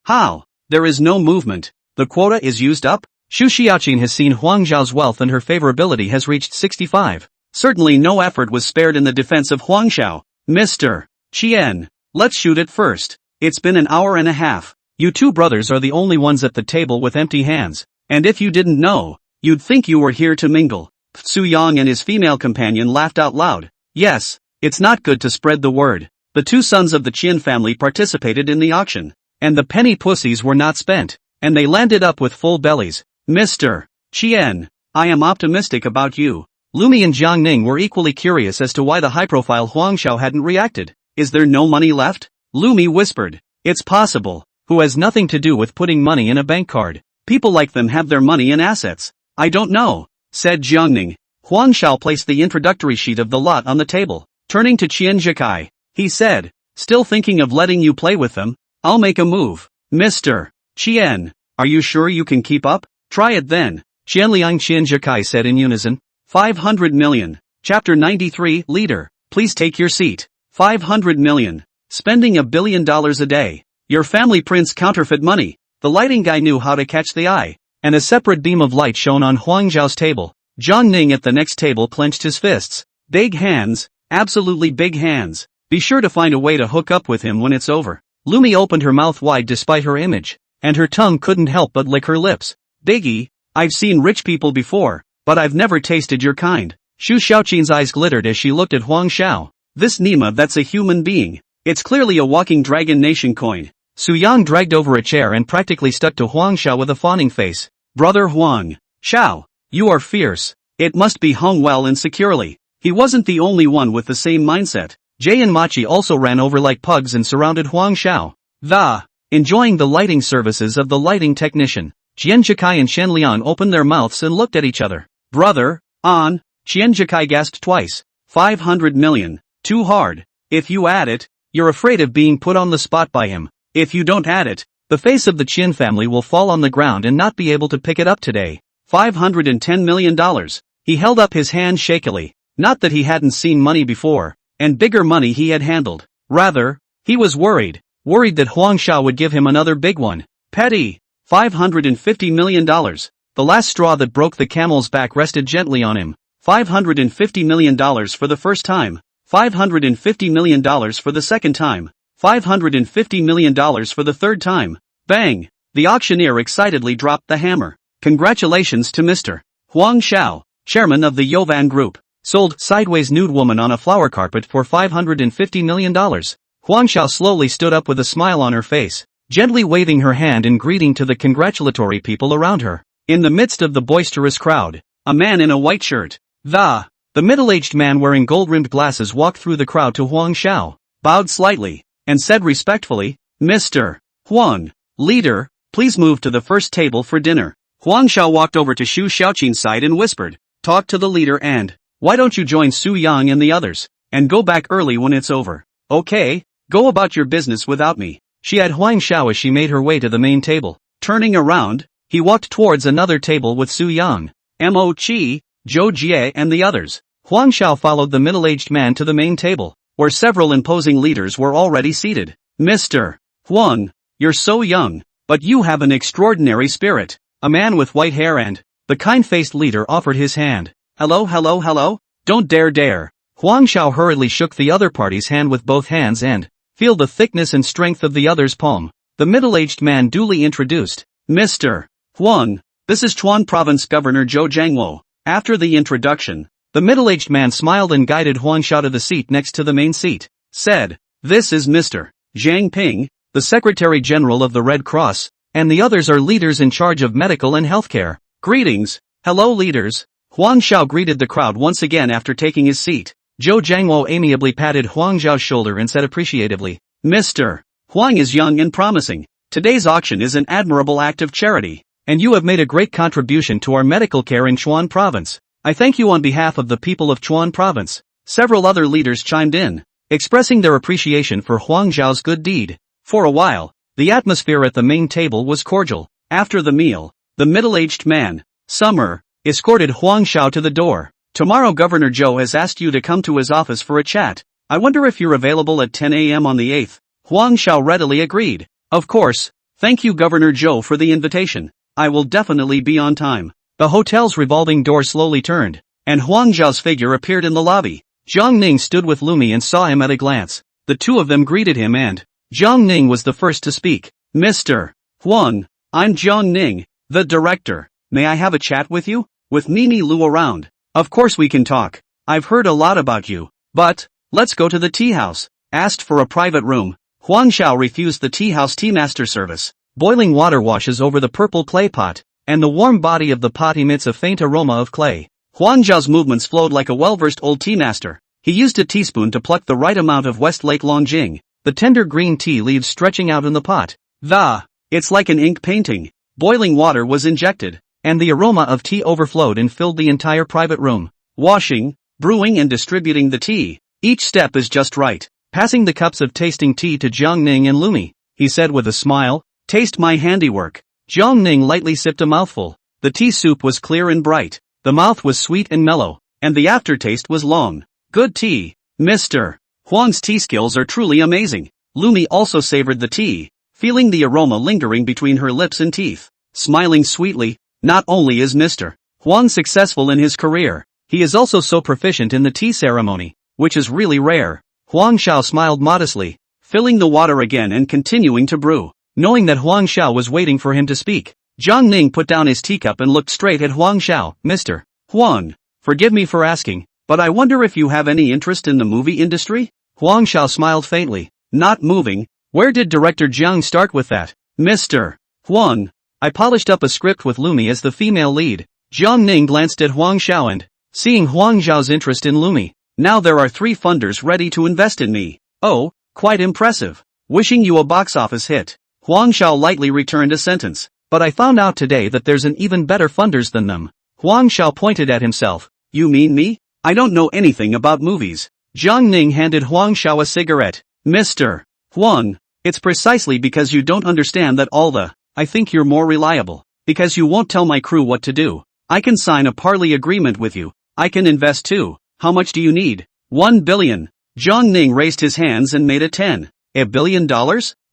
How? There is no movement. The quota is used up? Xu Xiaoqin has seen Huang Zhao's wealth and her favorability has reached 65. Certainly no effort was spared in the defense of Huang Zhao. Mr. Qian, let's shoot it first. It's been an hour and a half. You two brothers are the only ones at the table with empty hands. And if you didn't know, you'd think you were here to mingle. Su Yang and his female companion laughed out loud. Yes, it's not good to spread the word. The two sons of the Qian family participated in the auction. And the penny pussies were not spent. And they landed up with full bellies. Mr. Qian, I am optimistic about you. Lumi and Jiang Ning were equally curious as to why the high-profile Huang Zhao hadn't reacted. Is there no money left? Lumi whispered. It's possible. Who has nothing to do with putting money in a bank card. People like them have their money in assets. I don't know, said Jiang Ning. Huang Zhao placed the introductory sheet of the lot on the table. Turning to Qian Zhikai, he said, still thinking of letting you play with them? I'll make a move. Mr. Qian, are you sure you can keep up? Try it then. Qianliang Qian Zhikai said in unison. 500 million. Chapter 93, Leader, please take your seat. 500 million. Spending $1 billion a day. Your family prints counterfeit money. The lighting guy knew how to catch the eye. And a separate beam of light shone on Huang Zhao's table. Jiang Ning at the next table clenched his fists. Big hands. Absolutely big hands. Be sure to find a way to hook up with him when it's over. Lumi opened her mouth wide despite her image. And her tongue couldn't help but lick her lips. Biggie, I've seen rich people before, but I've never tasted your kind. Xu Xiaoqin's eyes glittered as she looked at Huang Zhao. This Nima, that's a human being. It's clearly a walking Dragon Nation coin. Su Yang dragged over a chair and practically stuck to Huang Zhao with a fawning face. Brother Huang Zhao, you are fierce. It must be hung well and securely. He wasn't the only one with the same mindset. Jay and Machi also ran over like pugs and surrounded Huang Zhao. Enjoying the lighting services of the lighting technician. Qian Zhikai and Shen Lian opened their mouths and looked at each other. Brother, Qian Zhikai gasped twice. 500 million. Too hard. If you add it, you're afraid of being put on the spot by him. If you don't add it, the face of the Qian family will fall on the ground and not be able to pick it up today. $510 million. He held up his hand shakily. Not that he hadn't seen money before, and bigger money he had handled. Rather, he was worried that Huang Zhao would give him another big one. Petty. $550 million. The last straw that broke the camel's back rested gently on him. $550 million for the first time. $550 million for the second time. $550 million for the third time. Bang! The auctioneer excitedly dropped the hammer. Congratulations to Mr. Huang Zhao, chairman of the Yovan Group. Sold sideways nude woman on a flower carpet for $550 million. Huang Zhao slowly stood up with a smile on her face, gently waving her hand in greeting to the congratulatory people around her. In the midst of the boisterous crowd, a man in a white shirt, the middle-aged man wearing gold-rimmed glasses walked through the crowd to Huang Zhao, bowed slightly, and said respectfully, Mr. Huang, leader, please move to the first table for dinner. Huang Zhao walked over to Xu Xiaoqin's side and whispered, talk to the leader and, why don't you join Su Yang and the others, and go back early when it's over. Okay, go about your business without me. She had Huang Zhao as she made her way to the main table. Turning around, he walked towards another table with Su Yang, Mo Qi, Zhou Jie and the others. Huang Zhao followed the middle-aged man to the main table, where several imposing leaders were already seated. Mr. Huang, you're so young, but you have an extraordinary spirit. A man with white hair and the kind-faced leader offered his hand. Hello? Don't dare. Huang Zhao hurriedly shook the other party's hand with both hands and feel the thickness and strength of the other's palm. The middle-aged man duly introduced, Mr. Huang, this is Chuan Province Governor Zhou Jiangwo. After the introduction, the middle-aged man smiled and guided Huang Zhao to the seat next to the main seat. Said, this is Mr. Zhang Ping, the Secretary General of the Red Cross, and the others are leaders in charge of medical and healthcare. Greetings. Hello leaders. Huang Zhao greeted the crowd once again after taking his seat. Zhou Jiangwo amiably patted Huang Zhao's shoulder and said appreciatively, Mr. Huang is young and promising. Today's auction is an admirable act of charity, and you have made a great contribution to our medical care in Chuan Province. I thank you on behalf of the people of Chuan Province. Several other leaders chimed in, expressing their appreciation for Huang Zhao's good deed. For a while, the atmosphere at the main table was cordial. After the meal, the middle-aged man, Summer, escorted Huang Zhao to the door. Tomorrow Governor Zhou has asked you to come to his office for a chat. I wonder if you're available at 10 a.m. on the 8th. Huang Zhao readily agreed. Of course, thank you Governor Zhou for the invitation. I will definitely be on time. The hotel's revolving door slowly turned, and Huang Zhao's figure appeared in the lobby. Jiang Ning stood with Lumi and saw him at a glance. The two of them greeted him and Jiang Ning was the first to speak. Mr. Huang, I'm Jiang Ning, the director. May I have a chat with you? With Mimi Lu around. Of course we can talk. I've heard a lot about you. But, let's go to the tea house. Asked for a private room. Huang Xiao refused the tea house tea master service. Boiling water washes over the purple clay pot, and the warm body of the pot emits a faint aroma of clay. Huang Zhao's movements flowed like a well-versed old tea master. He used a teaspoon to pluck the right amount of Westlake Longjing, the tender green tea leaves stretching out in the pot. It's like an ink painting. Boiling water was injected, and the aroma of tea overflowed and filled the entire private room. Washing, brewing and distributing the tea. Each step is just right. Passing the cups of tasting tea to Jiang Ning and Lumi, he said with a smile, "Taste my handiwork." Jiang Ning lightly sipped a mouthful. The tea soup was clear and bright. The mouth was sweet and mellow, and the aftertaste was long. Good tea. Mr. Huang's tea skills are truly amazing. Lumi also savored the tea, feeling the aroma lingering between her lips and teeth. Smiling sweetly, not only is Mr. Huang successful in his career, he is also so proficient in the tea ceremony, which is really rare. Huang Xiao smiled modestly, filling the water again and continuing to brew. Knowing that Huang Xiao was waiting for him to speak, Jiang Ning put down his teacup and looked straight at Huang Xiao. Mr. Huang, forgive me for asking, but I wonder if you have any interest in the movie industry? Huang Xiao smiled faintly, not moving. Where did director Jiang start with that? Mr. Huang, I polished up a script with Lumi as the female lead. Jiang Ning glanced at Huang Xiao and, seeing Huang Xiao's interest in Lumi, now there are 3 funders ready to invest in me. Oh, quite impressive. Wishing you a box office hit. Huang Xiao lightly returned a sentence. But I found out today that there's an even better funders than them. Huang Xiao pointed at himself. You mean me? I don't know anything about movies. Jiang Ning handed Huang Xiao a cigarette. Mr. Huang, it's precisely because you don't understand that I think you're more reliable. Because you won't tell my crew what to do. I can sign a parley agreement with you. I can invest too. How much do you need? 1 billion. Jiang Ning raised his hands and made a 10. $1 billion?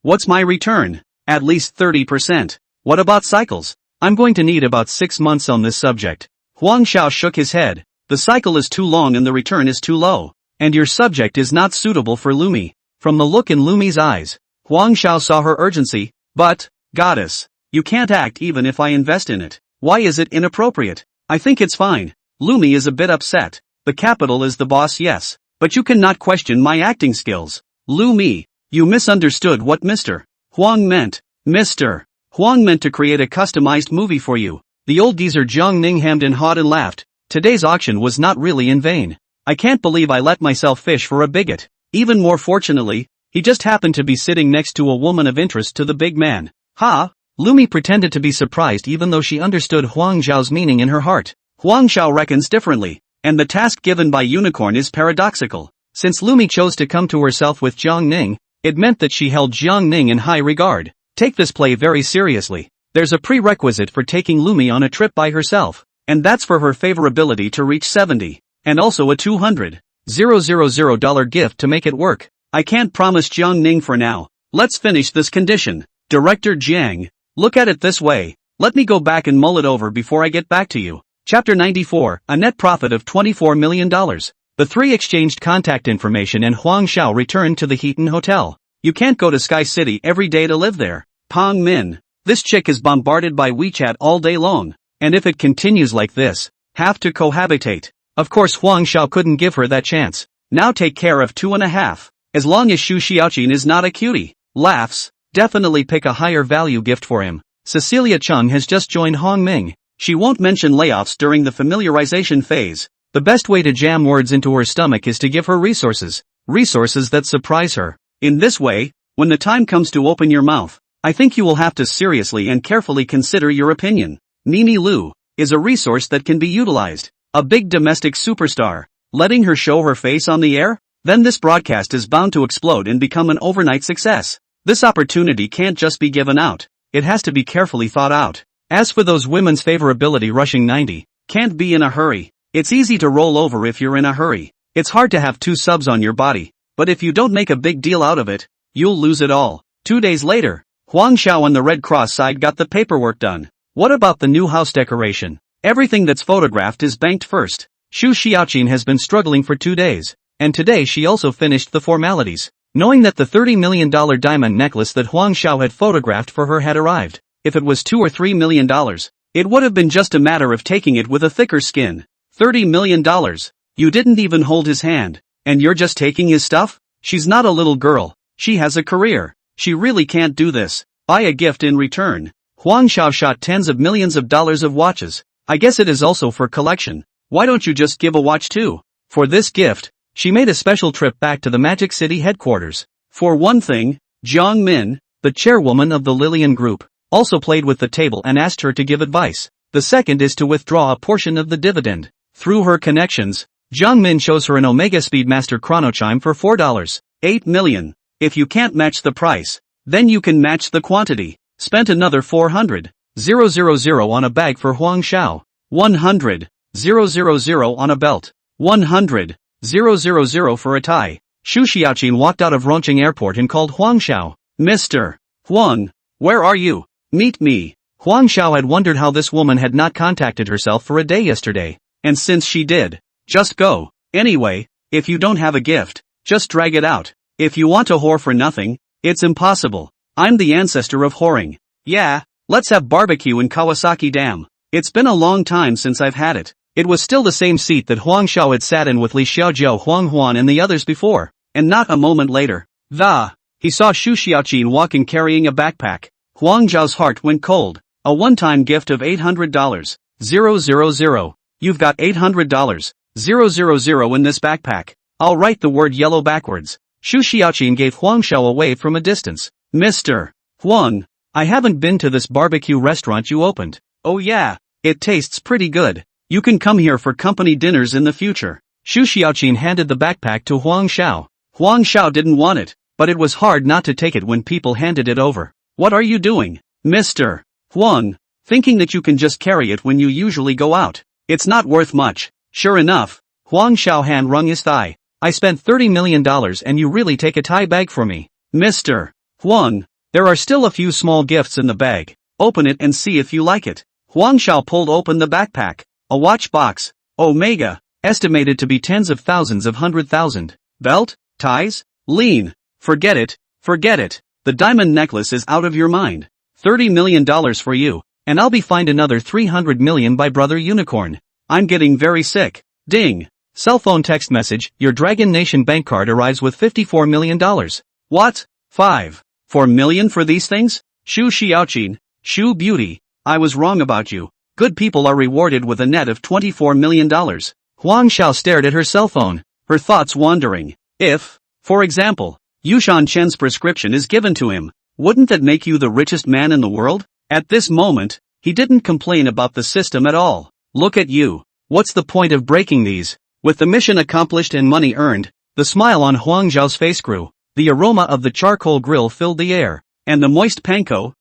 What's my return? At least 30%. What about cycles? I'm going to need about 6 months on this subject. Huang Xiao shook his head. The cycle is too long and the return is too low. And your subject is not suitable for Lumi. From the look in Lumi's eyes, Huang Xiao saw her urgency. But, goddess, you can't act even if I invest in it. Why is it inappropriate? I think it's fine. Lumi is a bit upset. The capital is the boss, yes. But you cannot question my acting skills. Lumi, you misunderstood what Mr. Huang meant. Mr. Huang meant to create a customized movie for you. The old geezer Jiang Ning hemmed and hawed and laughed. Today's auction was not really in vain. I can't believe I let myself fish for a bigot. Even more fortunately, he just happened to be sitting next to a woman of interest to the big man. Ha! Lumi pretended to be surprised even though she understood Huang Zhao's meaning in her heart. Huang Xiao reckons differently, and the task given by Unicorn is paradoxical. Since Lumi chose to come to herself with Jiang Ning, it meant that she held Jiang Ning in high regard. Take this play very seriously. There's a prerequisite for taking Lumi on a trip by herself, and that's for her favorability to reach 70, and also a $200,000 gift to make it work. I can't promise Jiang Ning for now. Let's finish this condition. Director Jiang, look at it this way. Let me go back and mull it over before I get back to you. Chapter 94, a net profit of $24 million. The 3 exchanged contact information and Huang Xiao returned to the Heaton Hotel. You can't go to Sky City every day to live there. Pang Min, this chick is bombarded by WeChat all day long, and if it continues like this, have to cohabitate. Of course Huang Xiao couldn't give her that chance. Now take care of 2.5. As long as Xu Xiaoqin is not a cutie. Laughs, definitely pick a higher value gift for him. Cecilia Chung has just joined Hong Ming. She won't mention layoffs during the familiarization phase. The best way to jam words into her stomach is to give her resources. Resources that surprise her. In this way, when the time comes to open your mouth, I think you will have to seriously and carefully consider your opinion. Mimi Lu is a resource that can be utilized. A big domestic superstar. Letting her show her face on the air? Then this broadcast is bound to explode and become an overnight success. This opportunity can't just be given out. It has to be carefully thought out. As for those women's favorability rushing 90, can't be in a hurry. It's easy to roll over if you're in a hurry. It's hard to have 2 subs on your body. But if you don't make a big deal out of it, you'll lose it all. 2 days later, Huang Xiao on the Red Cross side got the paperwork done. What about the new house decoration? Everything that's photographed is banked first. Xu Xiaoqin has been struggling for 2 days, and today she also finished the formalities. Knowing that the $30 million diamond necklace that Huang Xiao had photographed for her had arrived, if it was $2 or $3 million, it would have been just a matter of taking it with a thicker skin. $30 million. You didn't even hold his hand, and you're just taking his stuff? She's not a little girl. She has a career. She really can't do this. Buy a gift in return. Huang Xiao shot tens of millions of dollars of watches. I guess it is also for collection. Why don't you just give a watch too? For this gift, she made a special trip back to the Magic City headquarters. For one thing, Jiang Min, the chairwoman of the Lilian Group, also played with the table and asked her to give advice. The second is to withdraw a portion of the dividend. Through her connections, Jiang Min shows her an Omega Speedmaster chronochime for $4.8 million. If you can't match the price, then you can match the quantity. Spent another 400,000 on a bag for Huang Xiao. 100,000 on a belt. 100,000 for a tie. Xu Xiaoqin walked out of Rongqing Airport and called Huang Xiao. Mr. Huang, where are you? Meet me. Huang Xiao had wondered how this woman had not contacted herself for a day yesterday, and since she did, just go. Anyway, if you don't have a gift, just drag it out. If you want a whore for nothing, it's impossible. I'm the ancestor of whoring. Yeah, let's have barbecue in Kawasaki Dam. It's been a long time since I've had it. It was still the same seat that Huang Xiao had sat in with Li Xiaojiao, Huang Huan and the others before, and not a moment later, he saw Xu Xiaoqin walking carrying a backpack. Huang Zhao's heart went cold. A one-time gift of $800. 000. You've got $800. 000 in this backpack. I'll write the word yellow backwards. Xu Xiaoqin gave Huang Xiao away from a distance. Mr. Huang, I haven't been to this barbecue restaurant you opened. Oh yeah, it tastes pretty good. You can come here for company dinners in the future. Xu Xiaoqin handed the backpack to Huang Xiao. Huang Xiao didn't want it, but it was hard not to take it when people handed it over. What are you doing, Mr. Huang? Thinking that you can just carry it when you usually go out. It's not worth much. Sure enough, Huang Xiao hand wrung his thigh. I spent $30 million and you really take a tie bag for me. Mr. Huang, there are still a few small gifts in the bag. Open it and see if you like it. Huang Xiao pulled open the backpack. A watch box. Omega. Estimated to be tens of thousands of 100,000. Belt? Ties? Lean. Forget it. Forget it. The diamond necklace is out of your mind. $30 million for you, and I'll be fined another $300 million by Brother Unicorn. I'm getting very sick. Ding. Cell phone text message, your Dragon Nation bank card arrives with $54 million. What? 4 million for these things? Xu Xiaoqin, Xu Beauty, I was wrong about you. Good people are rewarded with a net of $24 million. Huang Xiao stared at her cell phone, her thoughts wandering. If, for example, Yushan Chen's prescription is given to him, wouldn't that make you the richest man in the world? At this moment, he didn't complain about the system at all. Look at you. What's the point of breaking these? With the mission accomplished and money earned, the smile on Huang Zhao's face grew. The aroma of the charcoal grill filled the air, and the moist panko,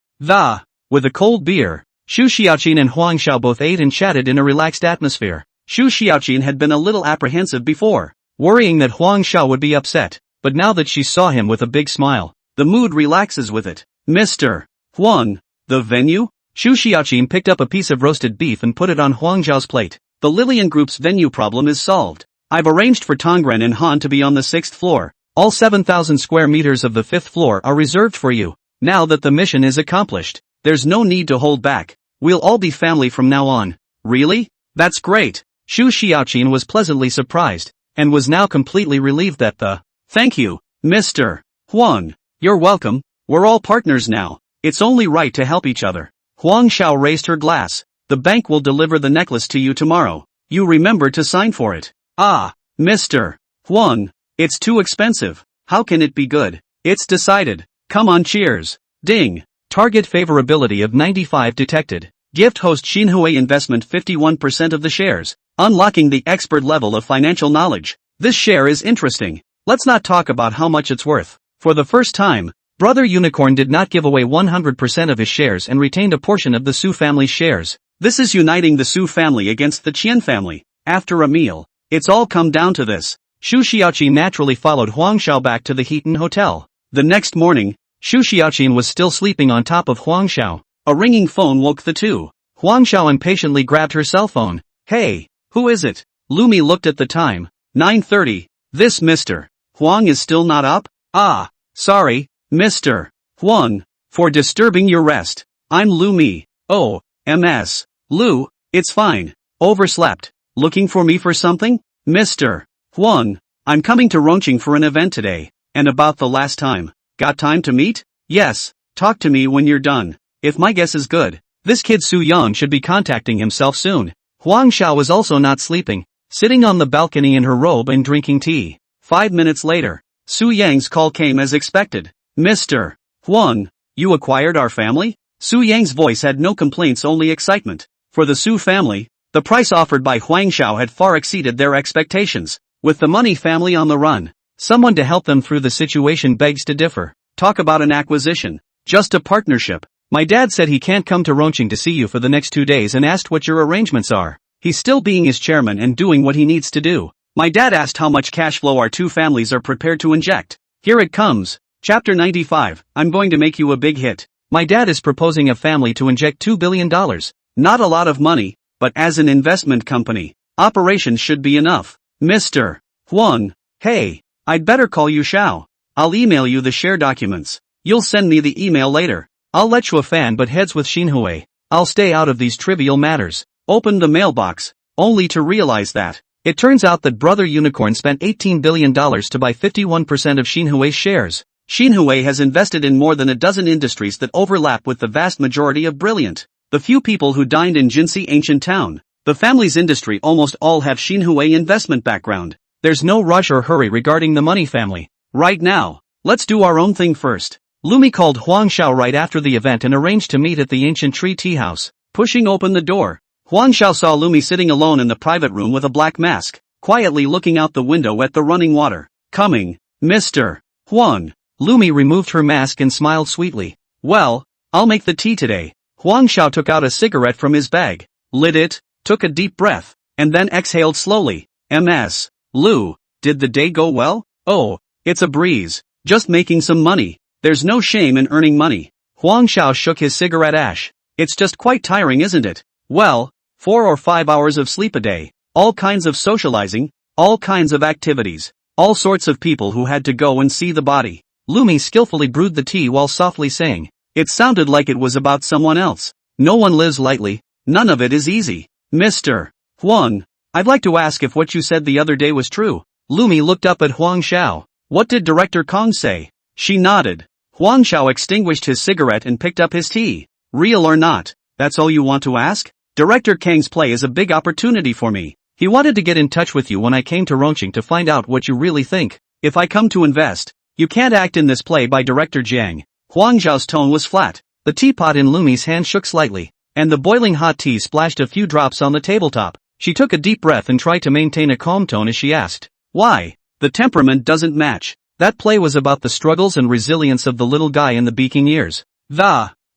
with a cold beer. Xu Xiaoqin and Huang Xiao both ate and chatted in a relaxed atmosphere. Xu Xiaoqin had been a little apprehensive before, worrying that Huang Xiao would be upset, but now that she saw him with a big smile, the mood relaxes with it. Mr. Huang, the venue? Xu Xiaoqin picked up a piece of roasted beef and put it on Huang Zhao's plate. The Lilian Group's venue problem is solved. I've arranged for Tongren and Han to be on the 6th floor. All 7,000 square meters of the 5th floor are reserved for you. Now that the mission is accomplished, there's no need to hold back. We'll all be family from now on. Really? That's great. Xu Xiaoqin was pleasantly surprised, and was now completely relieved that Thank you, Mr. Huang. You're welcome. We're all partners now. It's only right to help each other. Huang Xiao raised her glass. The bank will deliver the necklace to you tomorrow. You remember to sign for it. Mr. Huang. It's too expensive. How can it be good? It's decided. Come on, cheers. Ding. Target favorability of 95 detected. Gift host Xinhui Investment 51% of the shares. Unlocking the expert level of financial knowledge. This share is interesting. Let's not talk about how much it's worth. For the first time, Brother Unicorn did not give away 100% of his shares and retained a portion of the Su family's shares. This is uniting the Su family against the Qian family. After a meal, it's all come down to this. Xu Xiaoqin naturally followed Huang Xiao back to the Heaton Hotel. The next morning, Xu Xiaoqin was still sleeping on top of Huang Xiao. A ringing phone woke the two. Huang Xiao impatiently grabbed her cell phone. Hey, who is it? Lumi looked at the time. 9:30. This Mr. Huang is still not up? Ah, sorry, Mr. Huang, for disturbing your rest. I'm Lumi. Oh, MS. Lu, it's fine. Overslept. Looking for me for something? Mr. Huang, I'm coming to Rongqing for an event today. And about the last time. Got time to meet? Yes, talk to me when you're done. If my guess is good, this kid Su Yang should be contacting himself soon. Huang Xiao was also not sleeping, sitting on the balcony in her robe and drinking tea. 5 minutes later, Su Yang's call came as expected. Mr. Huang, you acquired our family? Su Yang's voice had no complaints, only excitement. For the Su family, the price offered by Huang Xiao had far exceeded their expectations. With the money family on the run, someone to help them through the situation begs to differ. Talk about an acquisition. Just a partnership. My dad said he can't come to Rongqing to see you for the next 2 days and asked what your arrangements are. He's still being his chairman and doing what he needs to do. My dad asked how much cash flow our two families are prepared to inject. Here it comes. Chapter 95. I'm going to make you a big hit. My dad is proposing a family to inject $2 billion. Not a lot of money, but as an investment company, operations should be enough. Mr. Huang, hey, I'd better call you Xiao. I'll email you the share documents. You'll send me the email later. I'll let you a fan but heads with Xinhui. I'll stay out of these trivial matters. Opened the mailbox, only to realize that it turns out that Brother Unicorn spent $18 billion to buy 51% of Xinhui's shares. Xinhui has invested in more than a dozen industries that overlap with the vast majority of Brilliant. The few people who dined in Jinxi ancient town, the family's industry almost all have Xinhui investment background. There's no rush or hurry regarding the money family. Right now, let's do our own thing first. Lumi called Huang Xiao right after the event and arranged to meet at the ancient tree tea house. Pushing open the door, Huang Xiao saw Lumi sitting alone in the private room with a black mask, quietly looking out the window at the running water. Coming, Mr. Huang. Lumi removed her mask and smiled sweetly. Well, I'll make the tea today. Huang Xiao took out a cigarette from his bag, lit it, took a deep breath, and then exhaled slowly. MS. Lu, did the day go well? Oh, it's a breeze. Just making some money. There's no shame in earning money. Huang Xiao shook his cigarette ash. It's just quite tiring, isn't it? Well, 4 or 5 hours of sleep a day, all kinds of socializing, all kinds of activities, all sorts of people who had to go and see the body. Lumi skillfully brewed the tea while softly saying, it sounded like it was about someone else. No one lives lightly, none of it is easy. Mr. Huang, I'd like to ask if what you said the other day was true. Lumi looked up at Huang Xiao. What did Director Kong say? She nodded. Huang Xiao extinguished his cigarette and picked up his tea. Real or not, that's all you want to ask? Director Kang's play is a big opportunity for me. He wanted to get in touch with you when I came to Rongqing to find out what you really think. If I come to invest, you can't act in this play by Director Jiang. Huang Xiao's tone was flat. The teapot in Lumi's hand shook slightly, and the boiling hot tea splashed a few drops on the tabletop. She took a deep breath and tried to maintain a calm tone as she asked, why? The temperament doesn't match. That play was about the struggles and resilience of the little guy in the beaking years.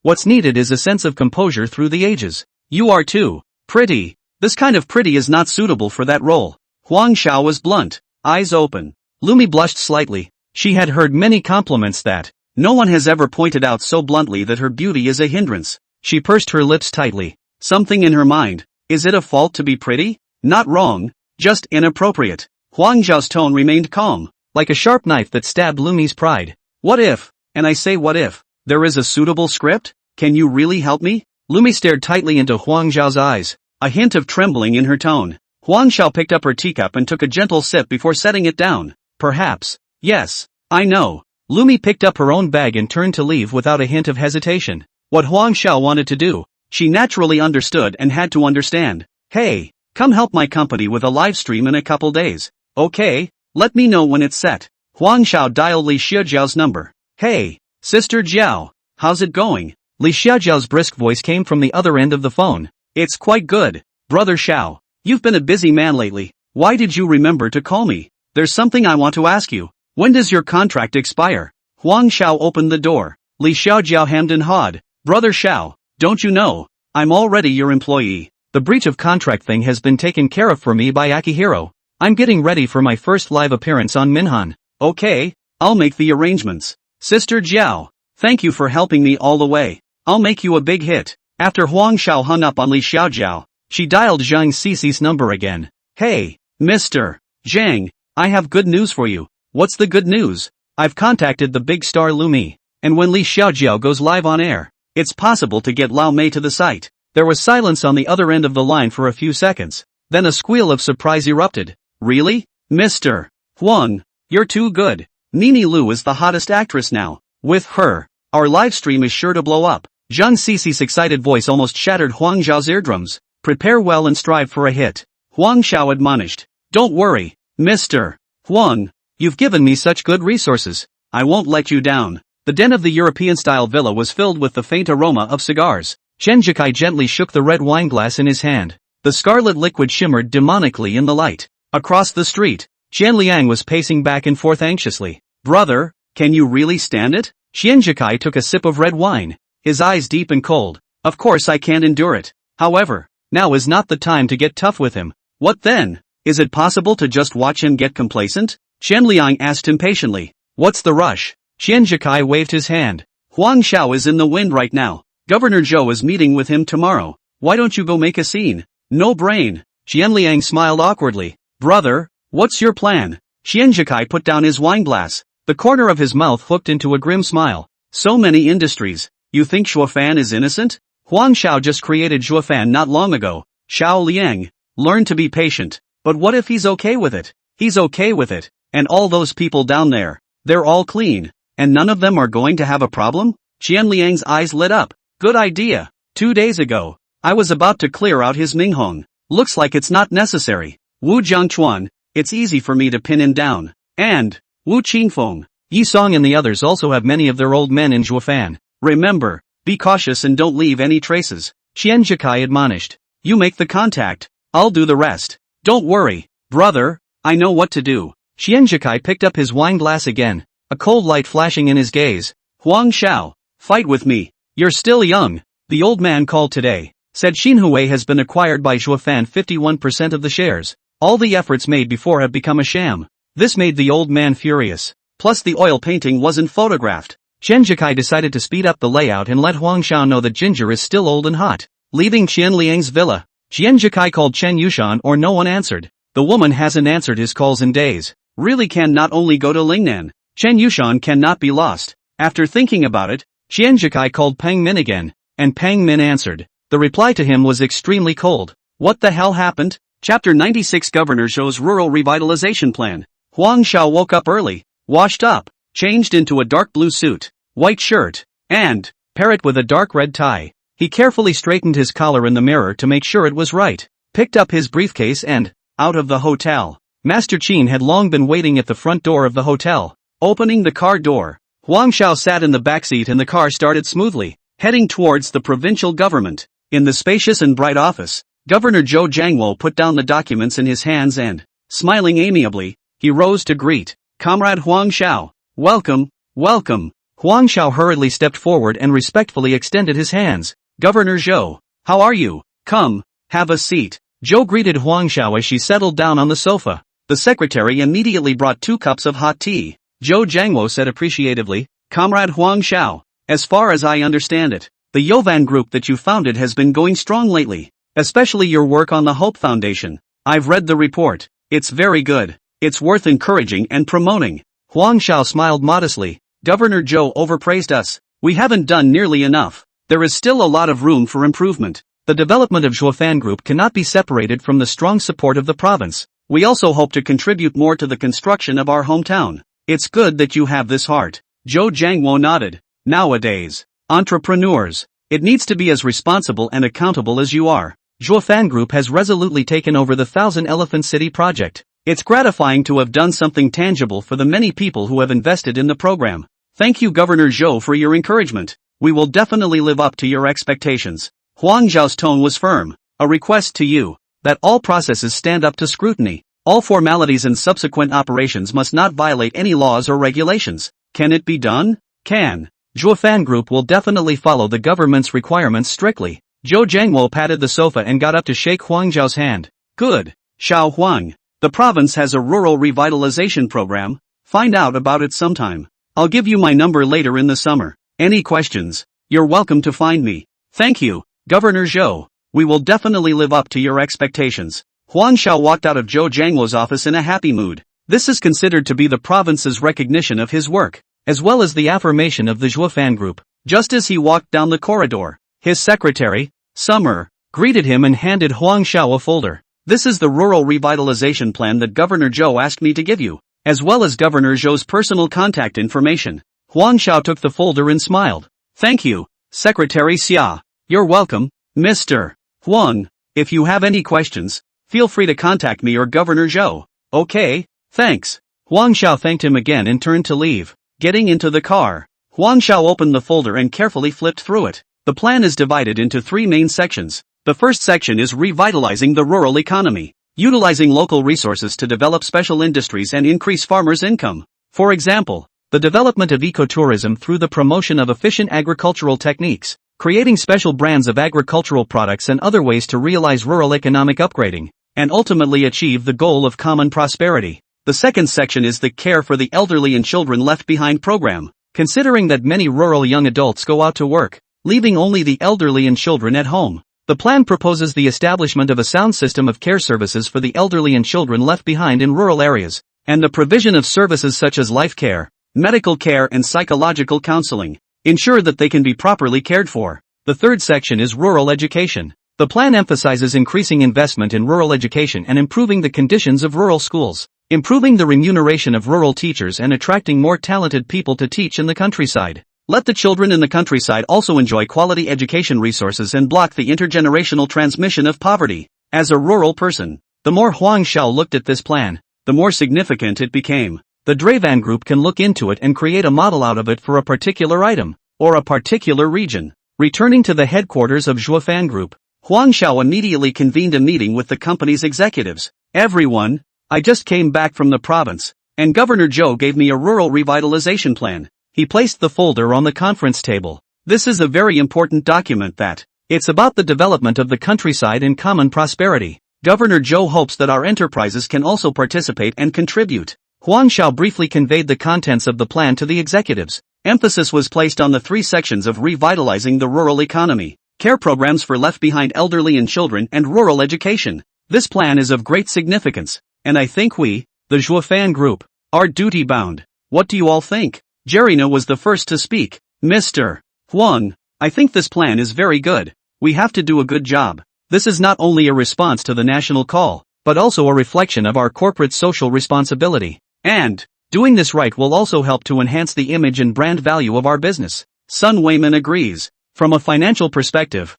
What's needed is a sense of composure through the ages. You are too pretty. This kind of pretty is not suitable for that role. Huang Xiao was blunt, eyes open. Lumi blushed slightly. She had heard many compliments that no one has ever pointed out so bluntly that her beauty is a hindrance. She pursed her lips tightly. Something in her mind. Is it a fault to be pretty? Not wrong, just inappropriate. Huang Xiao's tone remained calm, like a sharp knife that stabbed Lumi's pride. What if, and I say what if, there is a suitable script? Can you really help me? Lumi stared tightly into Huang Xiao's eyes, a hint of trembling in her tone. Huang Xiao picked up her teacup and took a gentle sip before setting it down. Perhaps. Yes, I know. Lumi picked up her own bag and turned to leave without a hint of hesitation. What Huang Xiao wanted to do, she naturally understood and had to understand. Hey, come help my company with a live stream in a couple days. Okay, let me know when it's set. Huang Xiao dialed Li Xiaojiao's number. Hey, Sister Jiao, how's it going? Li Xiaojiao's brisk voice came from the other end of the phone. It's quite good, Brother Xiao. You've been a busy man lately. Why did you remember to call me? There's something I want to ask you. When does your contract expire? Huang Xiao opened the door. Li Xiaojiao hemmed and hawed. Brother Xiao, don't you know? I'm already your employee. The breach of contract thing has been taken care of for me by Akihiro. I'm getting ready for my first live appearance on Minhan. Okay, I'll make the arrangements. Sister Jiao, thank you for helping me all the way. I'll make you a big hit. After Huang Xiao hung up on Li Xiaojiao, she dialed Zhang Cici's number again. Hey, Mr. Zhang, I have good news for you. What's the good news? I've contacted the big star Lu Mi, and when Li Xiaojiao goes live on air, it's possible to get Lao Mei to the site. There was silence on the other end of the line for a few seconds. Then a squeal of surprise erupted. Really? Mr. Huang, you're too good. Nini Lu is the hottest actress now. With her, our live stream is sure to blow up. Zhang Cici's excited voice almost shattered Huang Xiao's eardrums. Prepare well and strive for a hit. Huang Xiao admonished. Don't worry, Mr. Huang. You've given me such good resources. I won't let you down. The den of the European-style villa was filled with the faint aroma of cigars. Chen Jikai gently shook the red wine glass in his hand. The scarlet liquid shimmered demonically in the light. Across the street, Qian Liang was pacing back and forth anxiously. Brother, can you really stand it? Qian Jikai took a sip of red wine, his eyes deep and cold. Of course I can't endure it. However, now is not the time to get tough with him. What then? Is it possible to just watch him get complacent? Qian Liang asked impatiently. What's the rush? Qian Jikai waved his hand. Huang Xiao is in the wind right now. Governor Zhou is meeting with him tomorrow. Why don't you go make a scene? No brain. Qian Liang smiled awkwardly. Brother, what's your plan? Qian Jikai put down his wine glass. The corner of his mouth hooked into a grim smile. So many industries. You think Shuofan is innocent? Huang Xiao just created Shuofan not long ago. Xiao Liang, learn to be patient. But what if he's okay with it? He's okay with it. And all those people down there, they're all clean. And none of them are going to have a problem? Qian Liang's eyes lit up. Good idea. 2 days ago, I was about to clear out his Minghong. Looks like it's not necessary. Wu Jiangchuan, it's easy for me to pin him down. And, Wu Qingfeng, Yi Song and the others also have many of their old men in Zhuofan. Remember, be cautious and don't leave any traces. Qian Jikai admonished. You make the contact. I'll do the rest. Don't worry, brother, I know what to do. Qian Jikai picked up his wine glass again, a cold light flashing in his gaze. Huang Xiao, fight with me. You're still young. The old man called today, said Xinhui has been acquired by Zhuofan 51% of the shares. All the efforts made before have become a sham. This made the old man furious. Plus the oil painting wasn't photographed. Chen Jikai decided to speed up the layout and let Huang Xiao know that Ginger is still old and hot. Leaving Qian Liang's villa, Qian Jikai called Chen Yushan or no one answered. The woman hasn't answered his calls in days. Really can not only go to Lingnan. Chen Yushan cannot be lost. After thinking about it, Qian Jikai called Pang Min again, and Pang Min answered. The reply to him was extremely cold. What the hell happened? Chapter 96 Governor Zhou's Rural Revitalization Plan. Huang Xiao woke up early, washed up, changed into a dark blue suit, white shirt, and parrot with a dark red tie. He carefully straightened his collar in the mirror to make sure it was right, picked up his briefcase and, out of the hotel. Master Qin had long been waiting at the front door of the hotel. Opening the car door, Huang Xiao sat in the backseat and the car started smoothly, heading towards the provincial government. In the spacious and bright office, Governor Zhou Jiangwo put down the documents in his hands and, smiling amiably, he rose to greet Comrade Huang Xiao. Welcome, welcome. Huang Xiao hurriedly stepped forward and respectfully extended his hands. Governor Zhou, how are you? Come, have a seat. Zhou greeted Huang Xiao as she settled down on the sofa. The secretary immediately brought 2 cups of hot tea. Zhou Jiangwo said appreciatively, Comrade Huang Xiao, as far as I understand it, the Yovan group that you founded has been going strong lately, especially your work on the Hope Foundation. I've read the report. It's very good. It's worth encouraging and promoting. Huang Xiao smiled modestly. Governor Zhou overpraised us. We haven't done nearly enough. There is still a lot of room for improvement. The development of Zhuofan Group cannot be separated from the strong support of the province. We also hope to contribute more to the construction of our hometown. It's good that you have this heart. Zhou Jiangwo nodded. Nowadays, entrepreneurs, it needs to be as responsible and accountable as you are. Zhuofan Group has resolutely taken over the 1,000 Elephant City project. It's gratifying to have done something tangible for the many people who have invested in the program. Thank you Governor Zhou for your encouragement. We will definitely live up to your expectations. Huang Zhao's tone was firm. A request to you, that all processes stand up to scrutiny. All formalities and subsequent operations must not violate any laws or regulations. Can it be done? Can. Zhuofan Group will definitely follow the government's requirements strictly. Zhou Jiangwo patted the sofa and got up to shake Huang Zhao's hand. Good. Xiao Huang. The province has a rural revitalization program. Find out about it sometime. I'll give you my number later in the summer. Any questions? You're welcome to find me. Thank you. Governor Zhou, we will definitely live up to your expectations. Huang Xiao walked out of Zhou Jiangluo's office in a happy mood. This is considered to be the province's recognition of his work, as well as the affirmation of the Zhuo fan group. Just as he walked down the corridor, his secretary, Summer, greeted him and handed Huang Xiao a folder. This is the rural revitalization plan that Governor Zhou asked me to give you, as well as Governor Zhou's personal contact information. Huang Xiao took the folder and smiled. Thank you, Secretary Xia. You're welcome, Mr. Huang. If you have any questions, feel free to contact me or Governor Zhou. Okay, thanks. Huang Xiao thanked him again and turned to leave. Getting into the car, Huang Xiao opened the folder and carefully flipped through it. The plan is divided into 3 main sections. The first section is revitalizing the rural economy, utilizing local resources to develop special industries and increase farmers' income. For example, the development of ecotourism through the promotion of efficient agricultural techniques, creating special brands of agricultural products and other ways to realize rural economic upgrading, and ultimately achieve the goal of common prosperity. The second section is the Care for the Elderly and Children Left Behind program, considering that many rural young adults go out to work, leaving only the elderly and children at home. The plan proposes the establishment of a sound system of care services for the elderly and children left behind in rural areas, and the provision of services such as life care, medical care and psychological counseling, ensure that they can be properly cared for. The third section is rural education. The plan emphasizes increasing investment in rural education and improving the conditions of rural schools, improving the remuneration of rural teachers and attracting more talented people to teach in the countryside. Let the children in the countryside also enjoy quality education resources and block the intergenerational transmission of poverty. As a rural person, the more Huang Xiao looked at this plan, the more significant it became. The Dravan group can look into it and create a model out of it for a particular item, or a particular region. Returning to the headquarters of Zhuo Fan Group, Huang Xiao immediately convened a meeting with the company's executives. Everyone, I just came back from the province, and Governor Zhou gave me a rural revitalization plan. He placed the folder on the conference table. This is a very important document it's about the development of the countryside and common prosperity. Governor Zhou hopes that our enterprises can also participate and contribute. Huang Xiao briefly conveyed the contents of the plan to the executives. Emphasis was placed on the 3 sections of revitalizing the rural economy, care programs for left-behind elderly and children, and rural education. This plan is of great significance, and I think we, the Zhuo Fan Group, are duty-bound. What do you all think? Jerina was the first to speak. Mr. Huang, I think this plan is very good. We have to do a good job. This is not only a response to the national call, but also a reflection of our corporate social responsibility. And, doing this right will also help to enhance the image and brand value of our business. Sun Weiman agrees. From a financial perspective,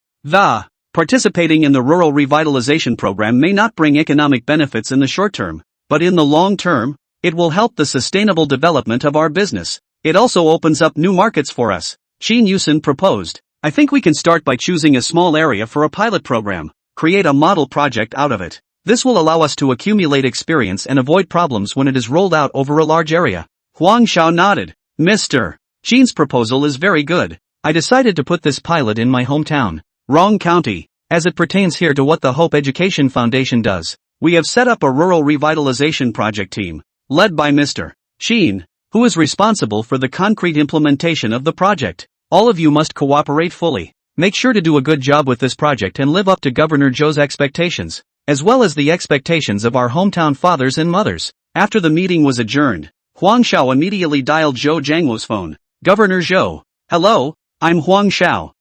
participating in the rural revitalization program may not bring economic benefits in the short term, but in the long term, it will help the sustainable development of our business. It also opens up new markets for us. Qin Yusen proposed. I think we can start by choosing a small area for a pilot program, create a model project out of it. This will allow us to accumulate experience and avoid problems when it is rolled out over a large area. Huang Xiao nodded. Mr. Qin's proposal is very good. I decided to put this pilot in my hometown, Rong County, as it pertains here to what the Hope Education Foundation does. We have set up a rural revitalization project team, led by Mr. Qin, who is responsible for the concrete implementation of the project. All of you must cooperate fully. Make sure to do a good job with this project and live up to Governor Zhou's expectations, as well as the expectations of our hometown fathers and mothers. After the meeting was adjourned, Huang Xiao immediately dialed Zhou Jiangluo's phone. Governor Zhou. Hello, I'm Huang Xiao.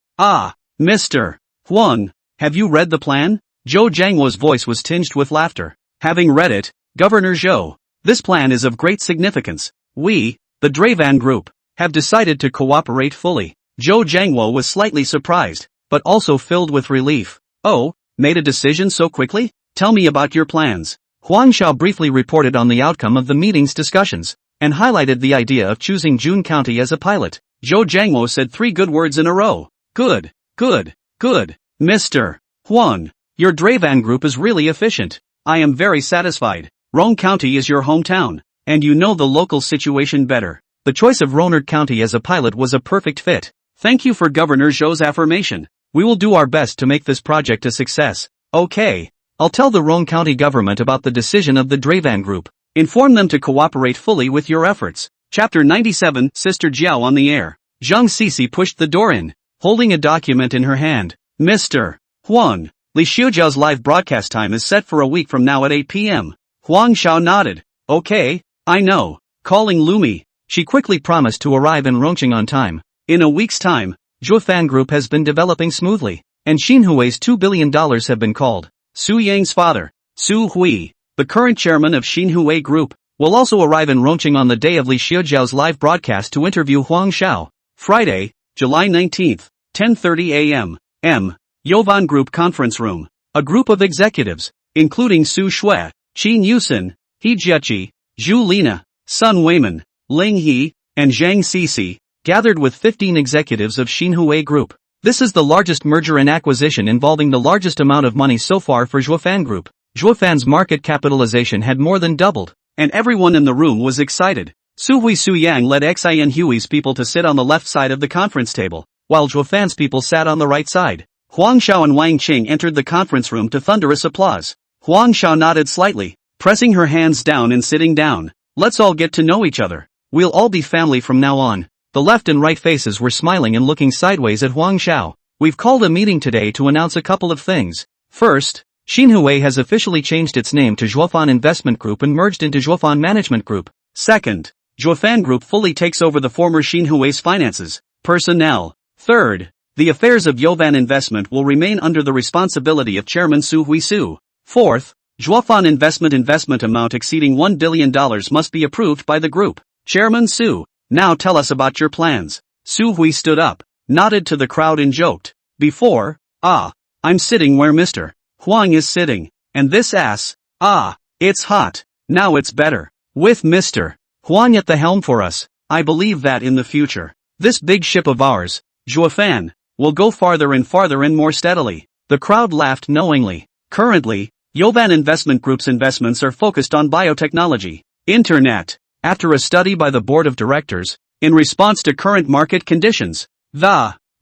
Mr. Huang, have you read the plan? Zhou Jiangluo's voice was tinged with laughter. Having read it, Governor Zhou, this plan is of great significance. We, the Dravan Group, have decided to cooperate fully. Zhou Jiangluo was slightly surprised, but also filled with relief. Oh, made a decision so quickly? Tell me about your plans. Huang Xiao briefly reported on the outcome of the meeting's discussions, and highlighted the idea of choosing Jun County as a pilot. Zhou Jiangluo said 3 good words in a row. Good, good, good. Mr. Huang, your Dravan Group is really efficient. I am very satisfied. Rong County is your hometown, and you know the local situation better. The choice of Rohnert County as a pilot was a perfect fit. Thank you for Governor Zhou's affirmation. We will do our best to make this project a success. Okay, I'll tell the Rong County government about the decision of the Dravan Group. Inform them to cooperate fully with your efforts. Chapter 97, Sister Jiao on the air. Zhang Sisi pushed the door in, holding a document in her hand. Mr. Huang, Li Xiujiao's live broadcast time is set for a week from now at 8 p.m. Huang Xiao nodded. Okay, I know. Calling Lumi. She quickly promised to arrive in Rongqing on time. In a week's time, Zhuofan Group has been developing smoothly, and Xinhui's $2 billion have been called. Su Yang's father, Su Hui, the current chairman of Xinhui Group, will also arrive in Rongqing on the day of Li Xiujiao's live broadcast to interview Huang Xiao. Friday, July 19, 10:30 a.m. Yovan Group Conference Room. A group of executives, including Su Shui, Qin Yusin, He Jieqi, Zhu Lina, Sun Weiman, Ling He, and Zhang Sisi, gathered with 15 executives of Xinhui Group. This is the largest merger and acquisition involving the largest amount of money so far for Zhuofan Group. Zhuofan's market capitalization had more than doubled, and everyone in the room was excited. Su Hui Su Yang led Xin Hui's people to sit on the left side of the conference table, while Zhuofan's people sat on the right side. Huang Xiao and Wang Qing entered the conference room to thunderous applause. Huang Xiao nodded slightly, pressing her hands down and sitting down. Let's all get to know each other. We'll all be family from now on. The left and right faces were smiling and looking sideways at Huang Xiao. We've called a meeting today to announce a couple of things. First, Xinhui has officially changed its name to Zhuofan Investment Group and merged into Zhuofan Management Group. Second, Zhuofan Group fully takes over the former Xinhui's finances, personnel. Third, the affairs of Yovan Investment will remain under the responsibility of Chairman Su Huisu. Fourth, Zhuofan investment amount exceeding $1 billion must be approved by the group. Chairman Su, now tell us about your plans. Su Hui stood up, nodded to the crowd and joked. Before, I'm sitting where Mr. Huang is sitting, and this ass, it's hot. Now it's better. With Mr. Huang at the helm for us, I believe that in the future, this big ship of ours, Zhuofan, will go farther and more steadily. The crowd laughed knowingly. Currently, Yovan Investment Group's investments are focused on biotechnology, internet. After a study by the board of directors, in response to current market conditions,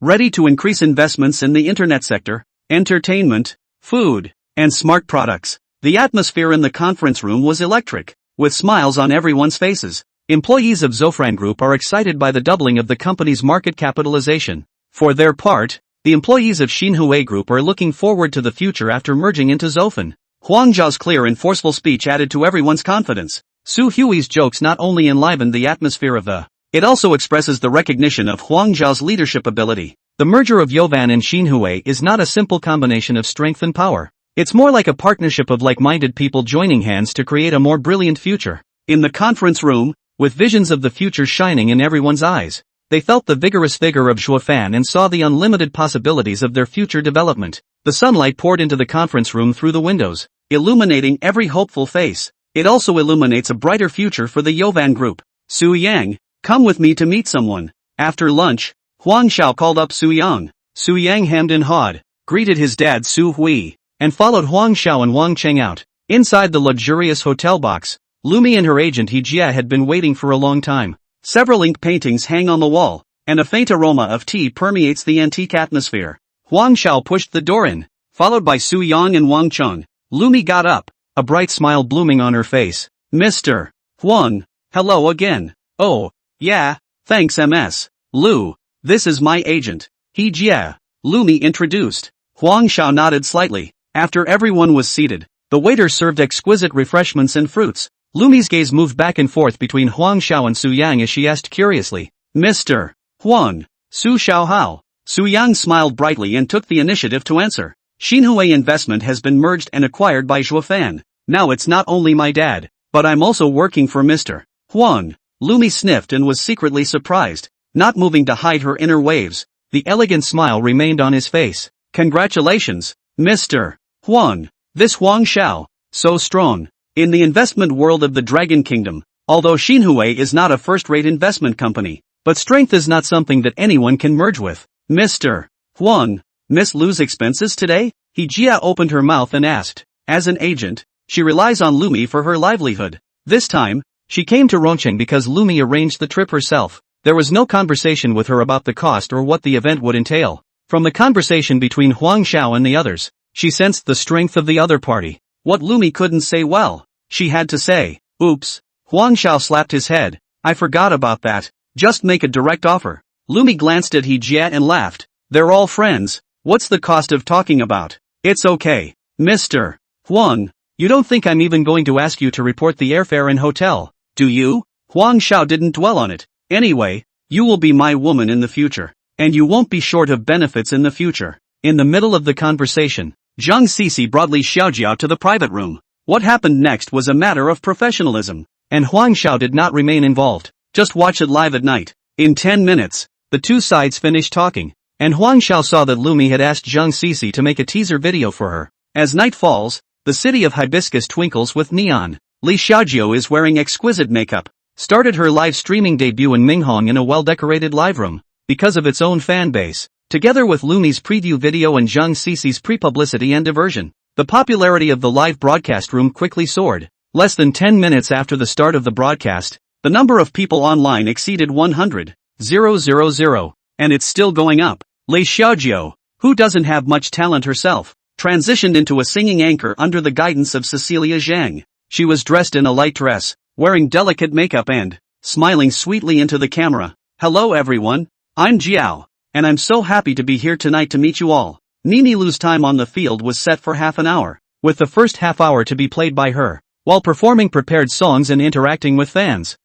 ready to increase investments in the internet sector, entertainment, food, and smart products. The atmosphere in the conference room was electric, with smiles on everyone's faces. Employees of Zofran Group are excited by the doubling of the company's market capitalization. For their part, the employees of Xinhui Group are looking forward to the future after merging into Zofan. Huang Zhao's clear and forceful speech added to everyone's confidence. Su Hui's jokes not only enlivened the atmosphere of it also expresses the recognition of Huang Zhao's leadership ability. The merger of Yovan and Xinhui is not a simple combination of strength and power. It's more like a partnership of like-minded people joining hands to create a more brilliant future. In the conference room, with visions of the future shining in everyone's eyes, they felt the vigorous vigor of Zhuofan and saw the unlimited possibilities of their future development. The sunlight poured into the conference room through the windows, illuminating every hopeful face. It also illuminates a brighter future for the Yovan Group. Su Yang, come with me to meet someone. After lunch, Huang Xiao called up Su Yang. Su Yang hemmed and hawed, greeted his dad Su Hui, and followed Huang Xiao and Wang Qing out. Inside the luxurious hotel box, Lumi and her agent He Jia had been waiting for a long time. Several ink paintings hang on the wall, and a faint aroma of tea permeates the antique atmosphere. Huang Xiao pushed the door in, followed by Su Yang and Wang Cheng. Lumi got up, a bright smile blooming on her face. Mr. Huang, hello again. Oh, yeah, thanks Ms. Lu, this is my agent, He Jia. Lumi introduced. Huang Xiao nodded slightly. After everyone was seated, the waiter served exquisite refreshments and fruits. Lumi's gaze moved back and forth between Huang Xiao and Su Yang as she asked curiously, Mr. Huang, Su Xiao Hao. Su Yang smiled brightly and took the initiative to answer. Xinhui Investment has been merged and acquired by Zhuofan. Now it's not only my dad, but I'm also working for Mr. Huang. Lumi sniffed and was secretly surprised, not moving to hide her inner waves. The elegant smile remained on his face. Congratulations, Mr. Huang. This Huang Xiao, so strong. In the investment world of the Dragon Kingdom, although Xinhui is not a first-rate investment company, but strength is not something that anyone can merge with. Mr. Huang, Miss Lu's expenses today? He Jia opened her mouth and asked. As an agent, she relies on Lumi for her livelihood. This time, she came to Rongqing because Lumi arranged the trip herself. There was no conversation with her about the cost or what the event would entail. From the conversation between Huang Xiao and the others, she sensed the strength of the other party. What Lumi couldn't say well, she had to say. Oops. Huang Xiao slapped his head. I forgot about that. Just make a direct offer. Lumi glanced at He Jia and laughed. They're all friends. What's the cost of talking about? It's okay. Mr. Huang, you don't think I'm even going to ask you to report the airfare and hotel, do you? Huang Xiao didn't dwell on it. Anyway, you will be my woman in the future. And you won't be short of benefits in the future. In the middle of the conversation, Zhang Sisi brought Li Xiaojiao to the private room. What happened next was a matter of professionalism. And Huang Xiao did not remain involved. Just watch it live at night. In 10 minutes, the two sides finished talking. And Huang Xiao saw that Lumi had asked Zhang Sisi to make a teaser video for her. As night falls, the city of Hibiscus twinkles with neon. Li Xiaojiao is wearing exquisite makeup. Started her live streaming debut in Minhong in a well-decorated live room. Because of its own fan base. Together with Lumi's preview video and Zhang Sisi's pre-publicity and diversion, the popularity of the live broadcast room quickly soared. Less than 10 minutes after the start of the broadcast, the number of people online exceeded 100,000, and it's still going up. Li Xiaojiao, who doesn't have much talent herself, transitioned into a singing anchor under the guidance of Cecilia Zhang. She was dressed in a light dress, wearing delicate makeup and smiling sweetly into the camera. Hello everyone, I'm Jiao, and I'm so happy to be here tonight to meet you all. Nini Lu's time on the field was set for half an hour, with the first half hour to be played by her, while performing prepared songs and interacting with fans.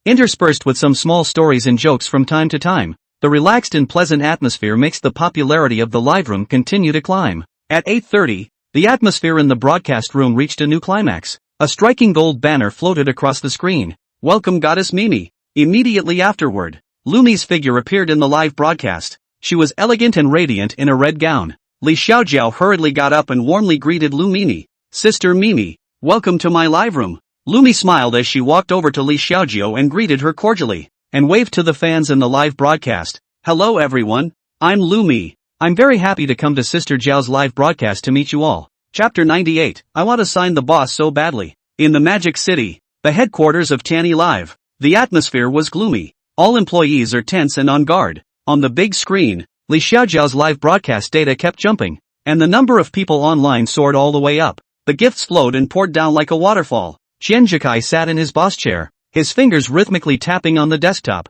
Interspersed with some small stories and jokes from time to time, the relaxed and pleasant atmosphere makes the popularity of the live room continue to climb. At 8:30, the atmosphere in the broadcast room reached a new climax. A striking gold banner floated across the screen. Welcome Goddess Mimi. Immediately afterward, Lumi's figure appeared in the live broadcast. She was elegant and radiant in a red gown. Li Xiaojiao hurriedly got up and warmly greeted Lu Mimi. Sister Mimi, welcome to my live room. Lumi smiled as she walked over to Li Xiaojiao and greeted her cordially, and waved to the fans in the live broadcast. Hello everyone, I'm Lumi. I'm very happy to come to Sister Jiao's live broadcast to meet you all. Chapter 98, I want to sign the boss so badly. In the Magic City, the headquarters of Tanny Live, the atmosphere was gloomy. All employees are tense and on guard. On the big screen, Li Xiaojiao's live broadcast data kept jumping, and the number of people online soared all the way up. The gifts flowed and poured down like a waterfall. Qian Jikai sat in his boss chair, his fingers rhythmically tapping on the desktop.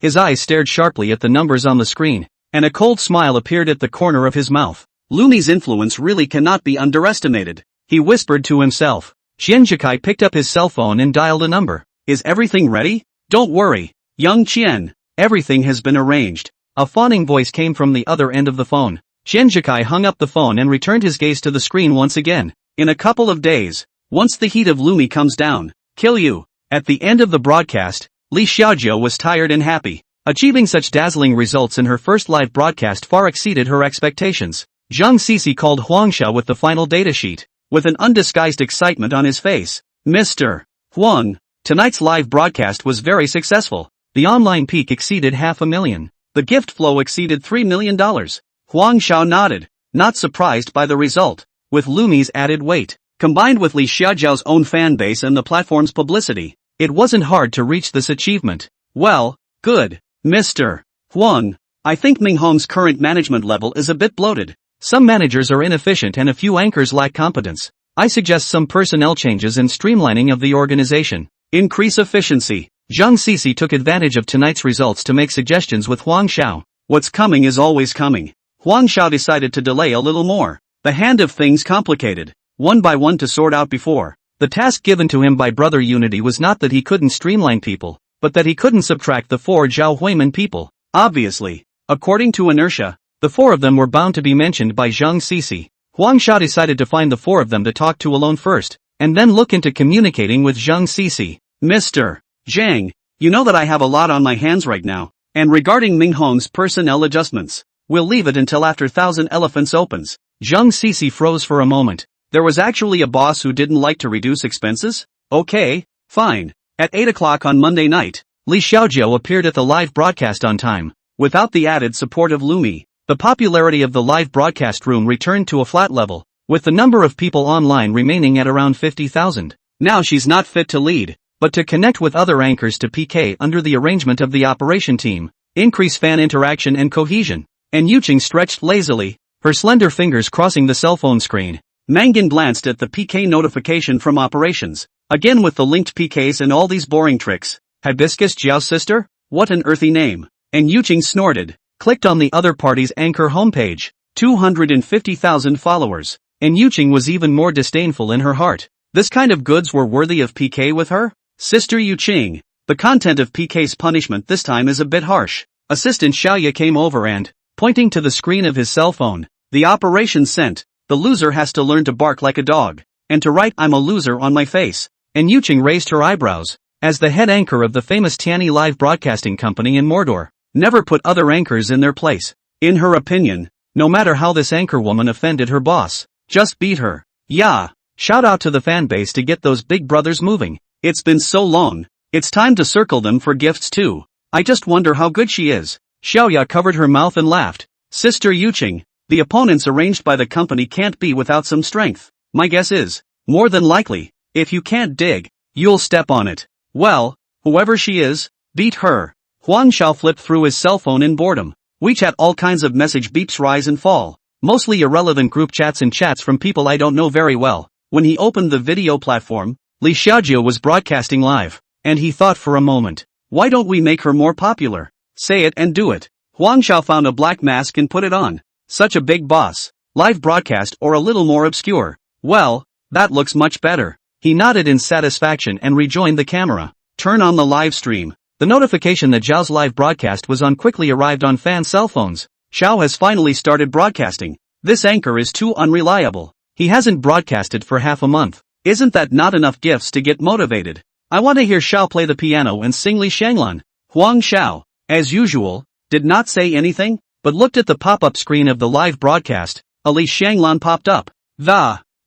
His eyes stared sharply at the numbers on the screen, and a cold smile appeared at the corner of his mouth. Lumi's influence really cannot be underestimated, he whispered to himself. Qian Jikai picked up his cell phone and dialed a number. Is everything ready? Don't worry, young Qian. Everything has been arranged. A fawning voice came from the other end of the phone. Qian Jikai hung up the phone and returned his gaze to the screen once again. In a couple of days, once the heat of Lumi comes down, kill you. At the end of the broadcast, Li Xiaojiao was tired and happy. Achieving such dazzling results in her first live broadcast far exceeded her expectations. Zhang Sisi called Huang Xiao with the final datasheet, with an undisguised excitement on his face. Mr. Huang, tonight's live broadcast was very successful. The online peak exceeded 500,000. The gift flow exceeded $3 million. Huang Xiao nodded, not surprised by the result. With Lumi's added weight, combined with Li Xiaojiao's own fan base and the platform's publicity, it wasn't hard to reach this achievement. Well, good. Mr. Huang, I think Minhong's current management level is a bit bloated. Some managers are inefficient and a few anchors lack competence. I suggest some personnel changes and streamlining of the organization. Increase efficiency. Zhang Sisi took advantage of tonight's results to make suggestions with Huang Xiao. What's coming is always coming. Huang Xiao decided to delay a little more. The hand of things complicated, one by one to sort out before. The task given to him by Brother Unity was not that he couldn't streamline people, but that he couldn't subtract the 4 Zhao Huiman people. Obviously, according to inertia, the 4 of them were bound to be mentioned by Zhang Sisi. Huang Xiao decided to find the 4 of them to talk to alone first, and then look into communicating with Zhang Sisi. Mr. Zhang, you know that I have a lot on my hands right now, and regarding Minhong's personnel adjustments, we'll leave it until after Thousand Elephants opens. Zhang Sisi froze for a moment. There was actually a boss who didn't like to reduce expenses? Okay, fine. At 8 o'clock on Monday night, Li Xiaojiao appeared at the live broadcast on time. Without the added support of Lumi, the popularity of the live broadcast room returned to a flat level, with the number of people online remaining at around 50,000. Now she's not fit to lead, but to connect with other anchors to PK under the arrangement of the operation team, increase fan interaction and cohesion. And Yuqing stretched lazily, her slender fingers crossing the cell phone screen. Mangan glanced at the PK notification from operations. Again with the linked PKs and all these boring tricks. Hibiscus Jiao's sister? What an earthy name. And Yuqing snorted. clicked on the other party's anchor homepage. 250,000 followers. And Yuqing was even more disdainful in her heart. This kind of goods were worthy of PK with her? Sister Yuqing. The content of PK's punishment this time is a bit harsh. Assistant Xiaoya came over and, pointing to the screen of his cell phone, the operation sent. The loser has to learn to bark like a dog, and to write "I'm a loser" on my face. And Yuqing raised her eyebrows. As the head anchor of the famous Tianyi live broadcasting company in Mordor, never put other anchors in their place. In her opinion, no matter how this anchor woman offended her boss, just beat her. Yeah. Shout out to the fanbase to get those big brothers moving. It's been so long. It's time to circle them for gifts too. I just wonder how good she is. Xiaoya covered her mouth and laughed. Sister Yuqing, the opponents arranged by the company can't be without some strength. My guess is, more than likely, if you can't dig, you'll step on it. Well, whoever she is, beat her. Huang Xiao flipped through his cell phone in boredom. WeChat, all kinds of message beeps rise and fall. Mostly irrelevant group chats and chats from people I don't know very well. When he opened the video platform, Li Xiaojia was broadcasting live, and he thought for a moment, why don't we make her more popular? Say it and do it. Huang Xiao found a black mask and put it on. Such a big boss. Live broadcast or a little more obscure? Well, that looks much better. He nodded in satisfaction and rejoined the camera. Turn on the live stream. The notification that Zhao's live broadcast was on quickly arrived on fan cell phones. Xiao has finally started broadcasting. This anchor is too unreliable. He hasn't broadcasted for half a month. Isn't that not enough gifts to get motivated? I want to hear Xiao play the piano and sing Li Shanglan. Huang Xiao, as usual, did not say anything, but looked at the pop-up screen of the live broadcast. A Li Shanglan popped up.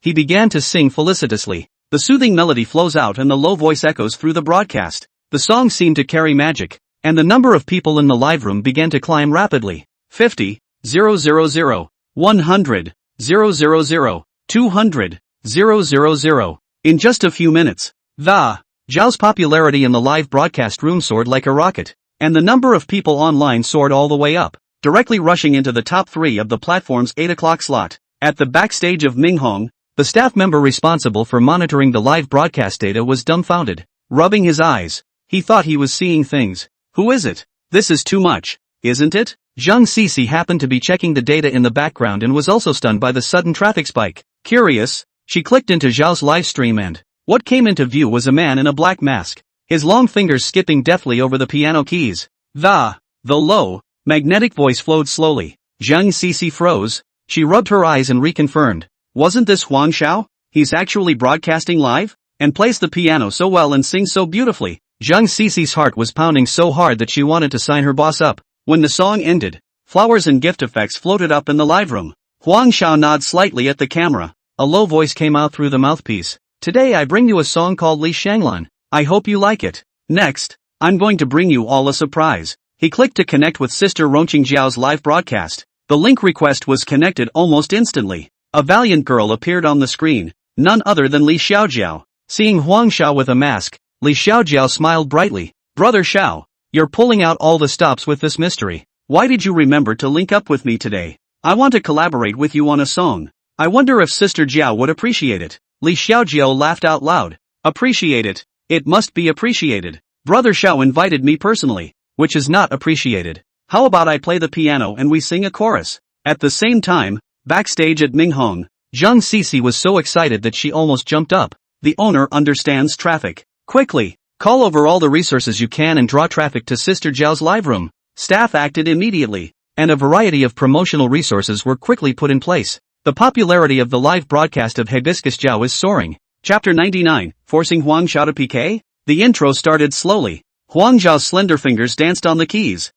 He began to sing felicitously. The soothing melody flows out and the low voice echoes through the broadcast. The song seemed to carry magic, and the number of people in the live room began to climb rapidly. 50, 000, 100, 000, 200, 000. In just a few minutes, Zhao's popularity in the live broadcast room soared like a rocket, and the number of people online soared all the way up, directly rushing into the top 3 of the platform's 8 o'clock slot. At the backstage of Minghong, the staff member responsible for monitoring the live broadcast data was dumbfounded, rubbing his eyes. He thought he was seeing things. Who is it? This is too much, isn't it? Zhang Sisi happened to be checking the data in the background and was also stunned by the sudden traffic spike. Curious, she clicked into Zhao's live stream and what came into view was a man in a black mask, his long fingers skipping deftly over the piano keys. The low, magnetic voice flowed slowly. Zhang Sisi froze. She rubbed her eyes and reconfirmed. Wasn't this Huang Xiao? He's actually broadcasting live? And plays the piano so well and sings so beautifully. Zhang Sisi's heart was pounding so hard that she wanted to sign her boss up. When the song ended, flowers and gift effects floated up in the live room. Huang Xiao nodded slightly at the camera. A low voice came out through the mouthpiece. Today I bring you a song called Li Shanglan. I hope you like it. Next, I'm going to bring you all a surprise. He clicked to connect with Sister Ronqing Zhao's live broadcast. The link request was connected almost instantly. A valiant girl appeared on the screen, none other than Li Xiaojiao. Seeing Huang Xiao with a mask, Li Xiaojiao smiled brightly. Brother Xiao, you're pulling out all the stops with this mystery. Why did you remember to link up with me today? I want to collaborate with you on a song. I wonder if Sister Jiao would appreciate it. Li Xiaojiao laughed out loud. Appreciate it? It must be appreciated. Brother Xiao invited me personally, which is not appreciated. How about I play the piano and we sing a chorus? At the same time, backstage at Minghong, Zhang Sisi was so excited that she almost jumped up. The owner understands traffic. Quickly, call over all the resources you can and draw traffic to Sister Jiao's live room. Staff acted immediately, and a variety of promotional resources were quickly put in place. The popularity of the live broadcast of Hibiscus Jiao is soaring. Chapter 99, Forcing Huang Xiao to PK? The intro started slowly. Huang Zhao's slender fingers danced on the keys.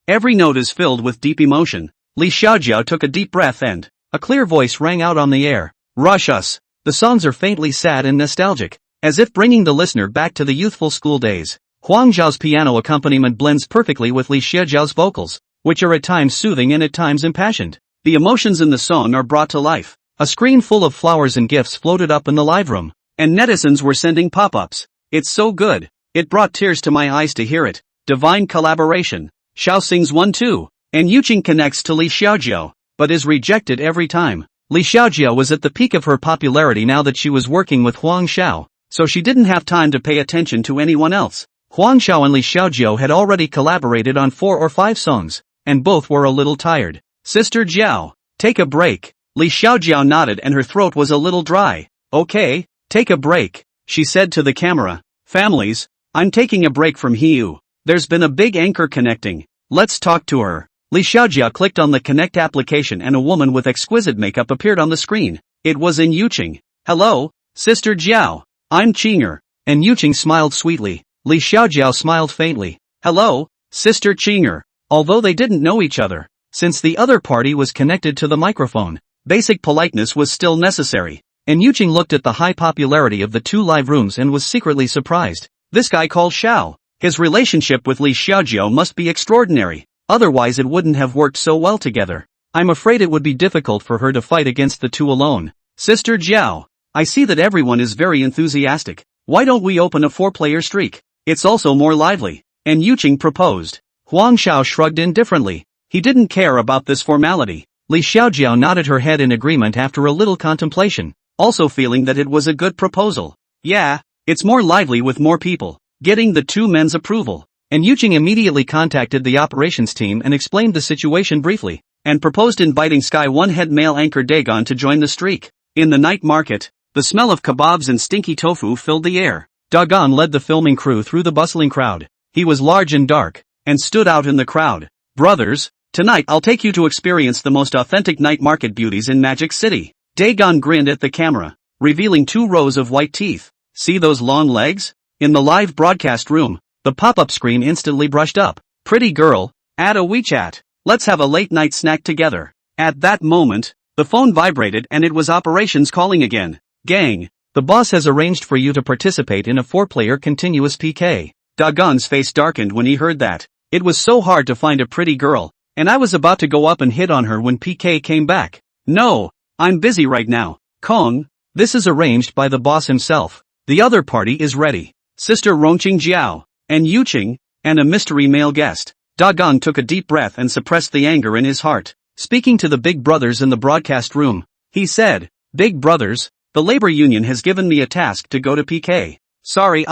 Every note is filled with deep emotion. Li Xiaojiao took a deep breath and a clear voice rang out on the air. Rush us. The songs are faintly sad and nostalgic, as if bringing the listener back to the youthful school days. Huang Zhao's piano accompaniment blends perfectly with Li Xiaojiao's vocals, which are at times soothing and at times impassioned. The emotions in the song are brought to life. A screen full of flowers and gifts floated up in the live room, and netizens were sending pop-ups. It's so good. It brought tears to my eyes to hear it. Divine collaboration. Xiao sings 1-2, and Yuqing connects to Li Xiaojiao, but is rejected every time. Li Xiaojiao was at the peak of her popularity now that she was working with Huang Xiao, so she didn't have time to pay attention to anyone else. Huang Xiao and Li Xiaojiao had already collaborated on 4 or 5 songs, and both were a little tired. Sister Jiao, take a break. Li Xiaojiao nodded and her throat was a little dry. Okay, take a break, she said to the camera. Families, I'm taking a break from Hiu. There's been a big anchor connecting. Let's talk to her. Li Xiaojia clicked on the Connect application and a woman with exquisite makeup appeared on the screen. It was In Yuqing. Hello, Sister Jiao. I'm Qinger. And Yuqing smiled sweetly. Li Xiaojiao smiled faintly. Hello, Sister Qinger. Although they didn't know each other, since the other party was connected to the microphone, basic politeness was still necessary. And Yuqing looked at the high popularity of the two live rooms and was secretly surprised. This guy called Xiao. His relationship with Li Xiaojiao must be extraordinary. Otherwise it wouldn't have worked so well together. I'm afraid it would be difficult for her to fight against the two alone. Sister Jiao, I see that everyone is very enthusiastic. Why don't we open a 4-player streak? It's also more lively. And Yuqing proposed. Huang Xiao shrugged indifferently. He didn't care about this formality. Li Xiaojiao nodded her head in agreement after a little contemplation, also feeling that it was a good proposal. Yeah, it's more lively with more people. Getting the two men's approval. And Yuqing immediately contacted the operations team and explained the situation briefly, and proposed inviting Sky One head male anchor Dagon to join the streak. In the night market, the smell of kebabs and stinky tofu filled the air. Dagon led the filming crew through the bustling crowd. He was large and dark, and stood out in the crowd. Brothers, tonight I'll take you to experience the most authentic night market beauties in Magic City. Dagon grinned at the camera, revealing 2 rows of white teeth. See those long legs? In the live broadcast room, the pop-up screen instantly brushed up. Pretty girl, add a WeChat. Let's have a late-night snack together. At that moment, the phone vibrated and it was operations calling again. Gang, the boss has arranged for you to participate in a 4-player continuous PK. Dagon's face darkened when he heard that. It was so hard to find a pretty girl, and I was about to go up and hit on her when PK came back. No, I'm busy right now. Kong, this is arranged by the boss himself. The other party is ready. Sister Rongqing Jiao, and Yuqing, and a mystery male guest. Dagon took a deep breath and suppressed the anger in his heart. Speaking to the big brothers in the broadcast room, he said, Big brothers, the labor union has given me a task to go to PK. Sorry,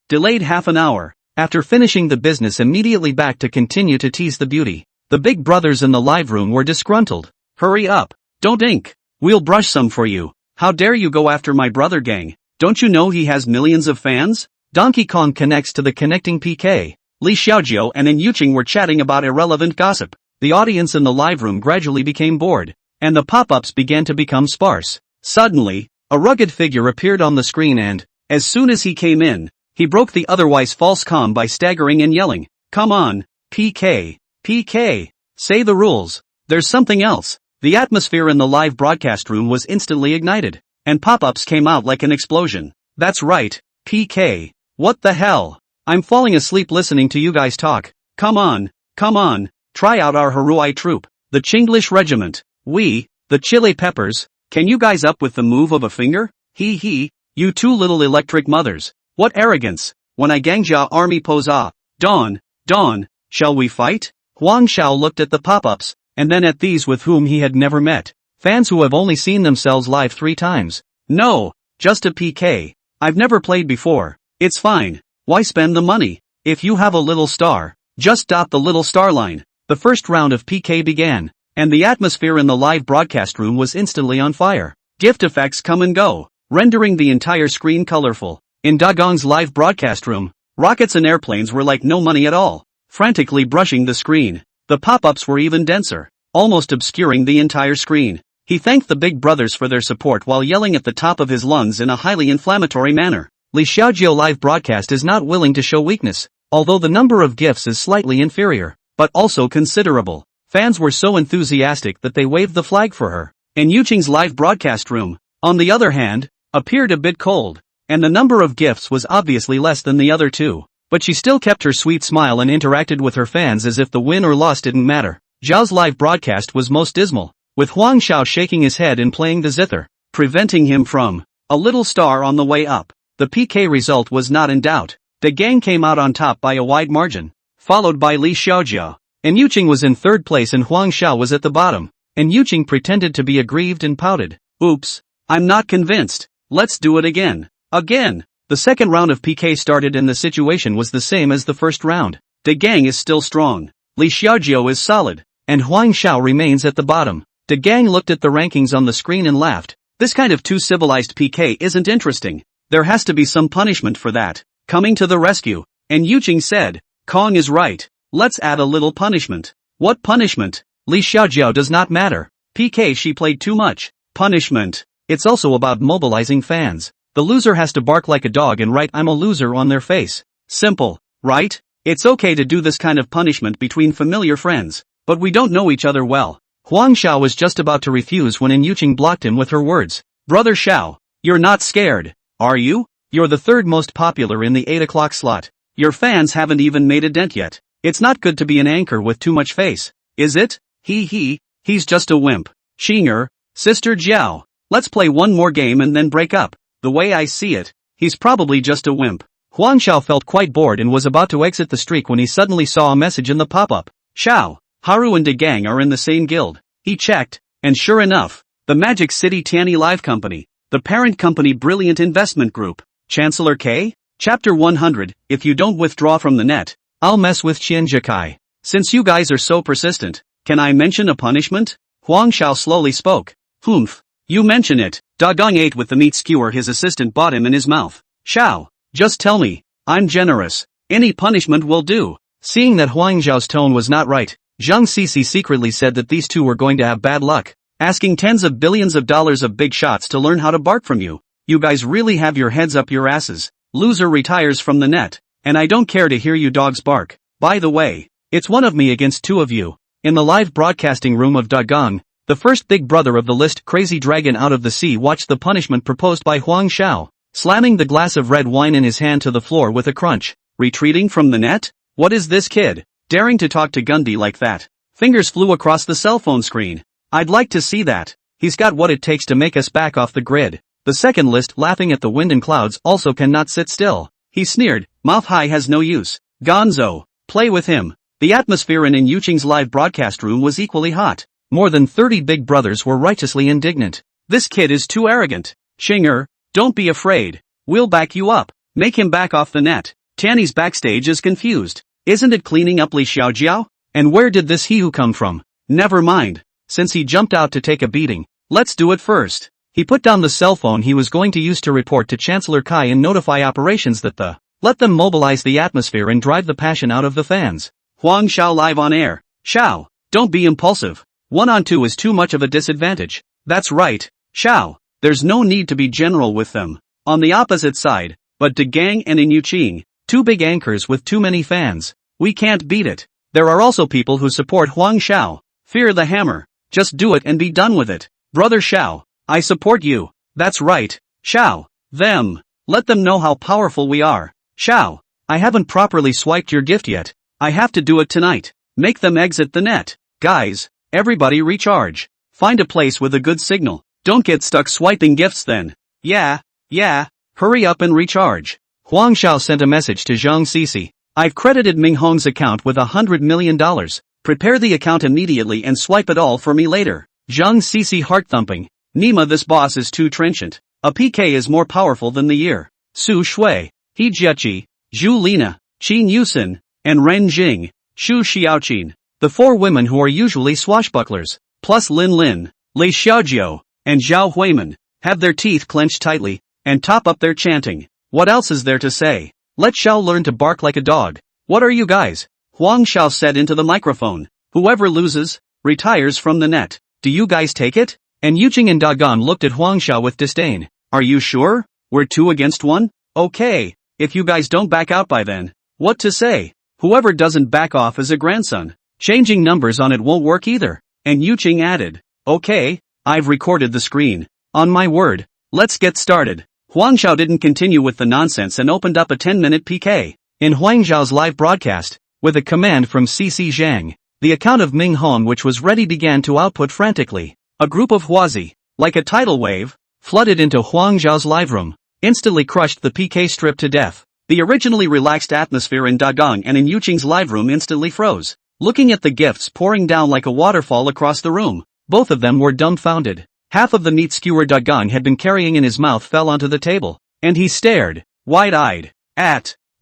delayed half an hour. After finishing the business immediately back to continue to tease the beauty. The big brothers in the live room were disgruntled. Hurry up, don't ink. We'll brush some for you. How dare you go after my brother gang? Don't you know he has millions of fans? Donkey Kong connects to the connecting PK. Li Xiaojiao and In Yuqing were chatting about irrelevant gossip. The audience in the live room gradually became bored, and the pop-ups began to become sparse. Suddenly, a rugged figure appeared on the screen and, as soon as he came in, he broke the otherwise false calm by staggering and yelling, Come on, PK, PK, say the rules. There's something else. The atmosphere in the live broadcast room was instantly ignited, and pop-ups came out like an explosion. That's right, PK. What the hell? I'm falling asleep listening to you guys talk. Come on, try out our Haruai troop, the Chinglish regiment. We, the Chili Peppers, can you guys up with the move of a finger? Hee, you two little electric mothers. What arrogance. When I Gangjia army pose Dawn, shall we fight? Huang Xiao looked at the pop-ups, and then at these with whom he had never met. Fans who have only seen themselves live 3 times. No, just a PK. I've never played before. It's fine. Why spend the money? If you have a little star, just dot the little star line. The first round of PK began, and the atmosphere in the live broadcast room was instantly on fire. Gift effects come and go, rendering the entire screen colorful. In Dagon's live broadcast room, rockets and airplanes were like no money at all, frantically brushing the screen. The pop-ups were even denser, almost obscuring the entire screen. He thanked the big brothers for their support while yelling at the top of his lungs in a highly inflammatory manner. Li Xiaojiao live broadcast is not willing to show weakness, although the number of gifts is slightly inferior, but also considerable. Fans were so enthusiastic that they waved the flag for her. And Yuqing's live broadcast room, on the other hand, appeared a bit cold, and the number of gifts was obviously less than the other two. But she still kept her sweet smile and interacted with her fans as if the win or loss didn't matter. Zhao's live broadcast was most dismal, with Huang Xiao shaking his head and playing the zither, preventing him from a little star on the way up. The PK result was not in doubt. The gang came out on top by a wide margin, followed by Li Xiaojiao. And Yuqing was in 3rd place and Huang Xiao was at the bottom. And Yuqing pretended to be aggrieved and pouted. Oops, I'm not convinced. Let's do it again. Again. The second round of PK started and the situation was the same as the first round. The gang is still strong. Li Xiaojiao is solid. and Huang Xiao remains at the bottom. De Gang looked at the rankings on the screen and laughed. This kind of too civilized PK isn't interesting. There has to be some punishment for that. Coming to the rescue, and Yuqing said, Kong is right. Let's add a little punishment. What punishment? Li Xiaojiao does not matter. PK she played too much. Punishment. It's also about mobilizing fans. The loser has to bark like a dog and write "I'm a loser" on their face. Simple, right? It's okay to do this kind of punishment between familiar friends, but we don't know each other well. Huang Xiao was just about to refuse when Yuqing blocked him with her words. Brother Xiao, you're not scared, are you? You're the third most popular in the 8 o'clock slot. Your fans haven't even made a dent yet. It's not good to be an anchor with too much face, is it? He's just a wimp. Xinger, Sister Jiao, let's play one more game and then break up. The way I see it, he's probably just a wimp. Huang Xiao felt quite bored and was about to exit the streak when he suddenly saw a message in the pop-up. Xiao, Haru and De Gang are in the same guild. He checked, and sure enough, the Magic City Tianyi Live Company, the parent company Brilliant Investment Group, Chancellor K? Chapter 100, if you don't withdraw from the net, I'll mess with Qianjikai. Since you guys are so persistent, can I mention a punishment? Huang Xiao slowly spoke. Humph. You mention it. Da Gong ate with the meat skewer his assistant bought him in his mouth. Xiao, just tell me. I'm generous. Any punishment will do. Seeing that Huang Xiao's tone was not right, Zhang Sisi secretly said that these two were going to have bad luck, asking tens of billions of dollars of big shots to learn how to bark from you. You guys really have your heads up your asses. Loser retires from the net, and I don't care to hear you dogs bark. By the way, it's one of me against two of you. In the live broadcasting room of Da Gong, the first big brother of the list, Crazy Dragon Out of the Sea, watched the punishment proposed by Huang Xiao, slamming the glass of red wine in his hand to the floor with a crunch. Retreating from the net? What is this kid daring to talk to Gundy like that? Fingers flew across the cell phone screen. I'd like to see that. He's got what it takes to make us back off the grid. The second list, laughing at the wind and clouds, also cannot sit still. He sneered, mouth high has no use. Gonzo, play with him. The atmosphere in Yuqing's live broadcast room was equally hot. More than 30 big brothers were righteously indignant. This kid is too arrogant. Xinger, don't be afraid. We'll back you up. Make him back off the net. Tianyi's backstage is confused. Isn't it cleaning up Li Xiaojiao? And where did this Hihu come from? Never mind. Since he jumped out to take a beating, let's do it first. He put down the cell phone he was going to use to report to Chancellor Kai and notify operations that let them mobilize the atmosphere and drive the passion out of the fans. Huang Xiao live on air. Xiao, don't be impulsive. 1-on-2 is too much of a disadvantage. That's right, Xiao. There's no need to be general with them. On the opposite side, but De Gang and Yuqing, two big anchors with too many fans. We can't beat it. There are also people who support Huang Xiao. Fear the hammer. Just do it and be done with it. Brother Xiao, I support you. That's right, Xiao. Them. Let them know how powerful we are. Xiao, I haven't properly swiped your gift yet. I have to do it tonight. Make them exit the net. Guys, everybody recharge. Find a place with a good signal. Don't get stuck swiping gifts then. Yeah. Hurry up and recharge. Huang Xiao sent a message to Zhang Sisi. I've credited Ming Hong's account with $100 million. Prepare the account immediately and swipe it all for me later. Zhang Sisi heart thumping. Nima, this boss is too trenchant. A PK is more powerful than the year. Su Shui, He Jiaqi, Zhu Lina, Qin Yusin, and Ren Jing, Shu Xiaoqin. The four women who are usually swashbucklers, plus Lin Lin, Lei Xiaojiao, and Zhao Huiman, have their teeth clenched tightly, and top up their chanting. What else is there to say? Let Xiao learn to bark like a dog. What are you guys? Huang Xiao said into the microphone. Whoever loses, retires from the net. Do you guys take it? And Yuqing and Dagon looked at Huang Xiao with disdain. Are you sure? We're 2 against 1? Okay. If you guys don't back out by then, what to say? Whoever doesn't back off is a grandson. Changing numbers on it won't work either. And Yuqing added. Okay, I've recorded the screen. On my word, let's get started. Huang Xiao didn't continue with the nonsense and opened up a 10-minute PK. In Huang Xiao's live broadcast, with a command from CC Zhang, the account of Ming Hong which was ready began to output frantically. A group of Huazi, like a tidal wave, flooded into Huang Xiao's live room, instantly crushed the PK strip to death. The originally relaxed atmosphere in Dagong and in Yuqing's live room instantly froze. Looking at the gifts pouring down like a waterfall across the room, both of them were dumbfounded. Half of the meat skewer Dagong had been carrying in his mouth fell onto the table, and he stared, wide-eyed,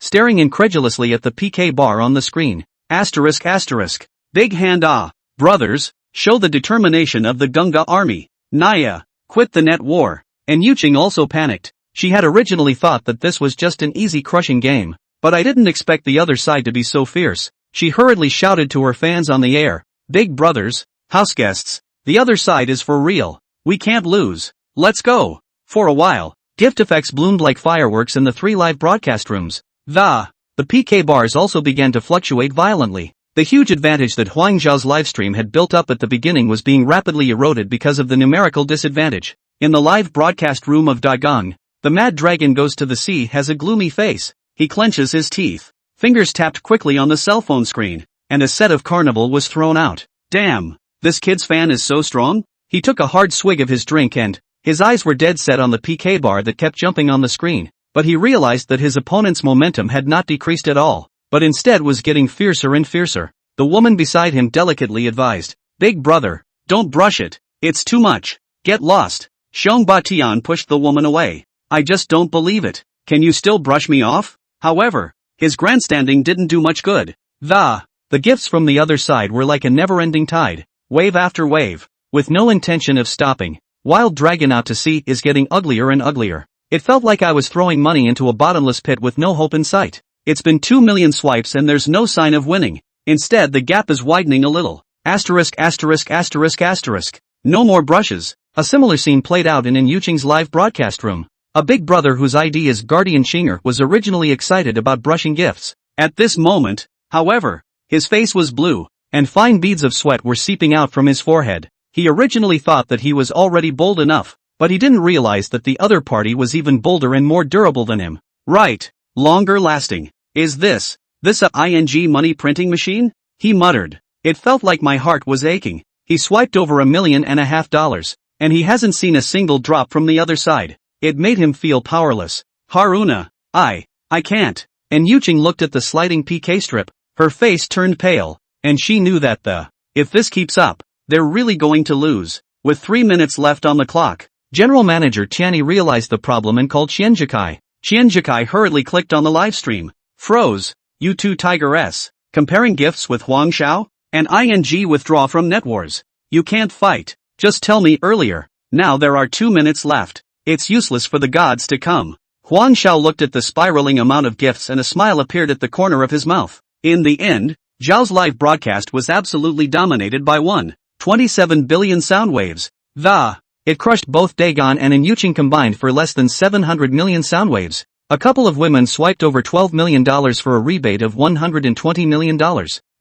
staring incredulously at the PK bar on the screen. Asterisk. Big hand ah. Brothers, show the determination of the Gunga army. Naya, quit the net war. And Yuching also panicked. She had originally thought that this was just an easy crushing game, but I didn't expect the other side to be so fierce. She hurriedly shouted to her fans on the air, "Big brothers, house guests, the other side is for real. We can't lose. Let's go." For a while, gift effects bloomed like fireworks in the 3 live broadcast rooms. The PK bars also began to fluctuate violently. The huge advantage that Huang Zhao's livestream had built up at the beginning was being rapidly eroded because of the numerical disadvantage. In the live broadcast room of Dagang, the mad dragon goes to the sea has a gloomy face. He clenches his teeth. Fingers tapped quickly on the cell phone screen, and a set of carnival was thrown out. Damn, this kid's fan is so strong? He took a hard swig of his drink and his eyes were dead set on the PK bar that kept jumping on the screen, but he realized that his opponent's momentum had not decreased at all, but instead was getting fiercer and fiercer. The woman beside him delicately advised, "Big brother, don't brush it. It's too much. Get lost." Xiong Batian pushed the woman away. "I just don't believe it. Can you still brush me off?" However, his grandstanding didn't do much good. The gifts from the other side were like a never-ending tide, wave after wave, with no intention of stopping. Wild Dragon Out to Sea is getting uglier and uglier. It felt like I was throwing money into a bottomless pit with no hope in sight. It's been 2 million swipes and there's no sign of winning. Instead the gap is widening a little. Asterisk asterisk asterisk asterisk. No more brushes. A similar scene played out in Yuching's live broadcast room. A big brother whose ID is Guardian Xinger was originally excited about brushing gifts. At this moment, however, his face was blue, and fine beads of sweat were seeping out from his forehead. He originally thought that he was already bold enough, but he didn't realize that the other party was even bolder and more durable than him. Right, longer lasting. Is this a ING money printing machine? He muttered. It felt like my heart was aching. He swiped over $1.5 million, and he hasn't seen a single drop from the other side. It made him feel powerless. Haruna, I can't. And Yuching looked at the sliding PK strip. Her face turned pale, and she knew that if this keeps up, they're really going to lose. With 3 minutes left on the clock, General Manager Tianyi realized the problem and called Qianjikai. Qianjikai hurriedly clicked on the livestream. Froze, you two tigress. Comparing gifts with Huang Xiao? And ING withdraw from NetWars. You can't fight. Just tell me earlier. Now there are 2 minutes left. It's useless for the gods to come. Huang Xiao looked at the spiraling amount of gifts and a smile appeared at the corner of his mouth. In the end, Zhao's live broadcast was absolutely dominated by 1.27 billion sound waves. It crushed both Dagon and Yuching combined for less than 700 million sound waves. A couple of women swiped over $12 million for a rebate of $120 million.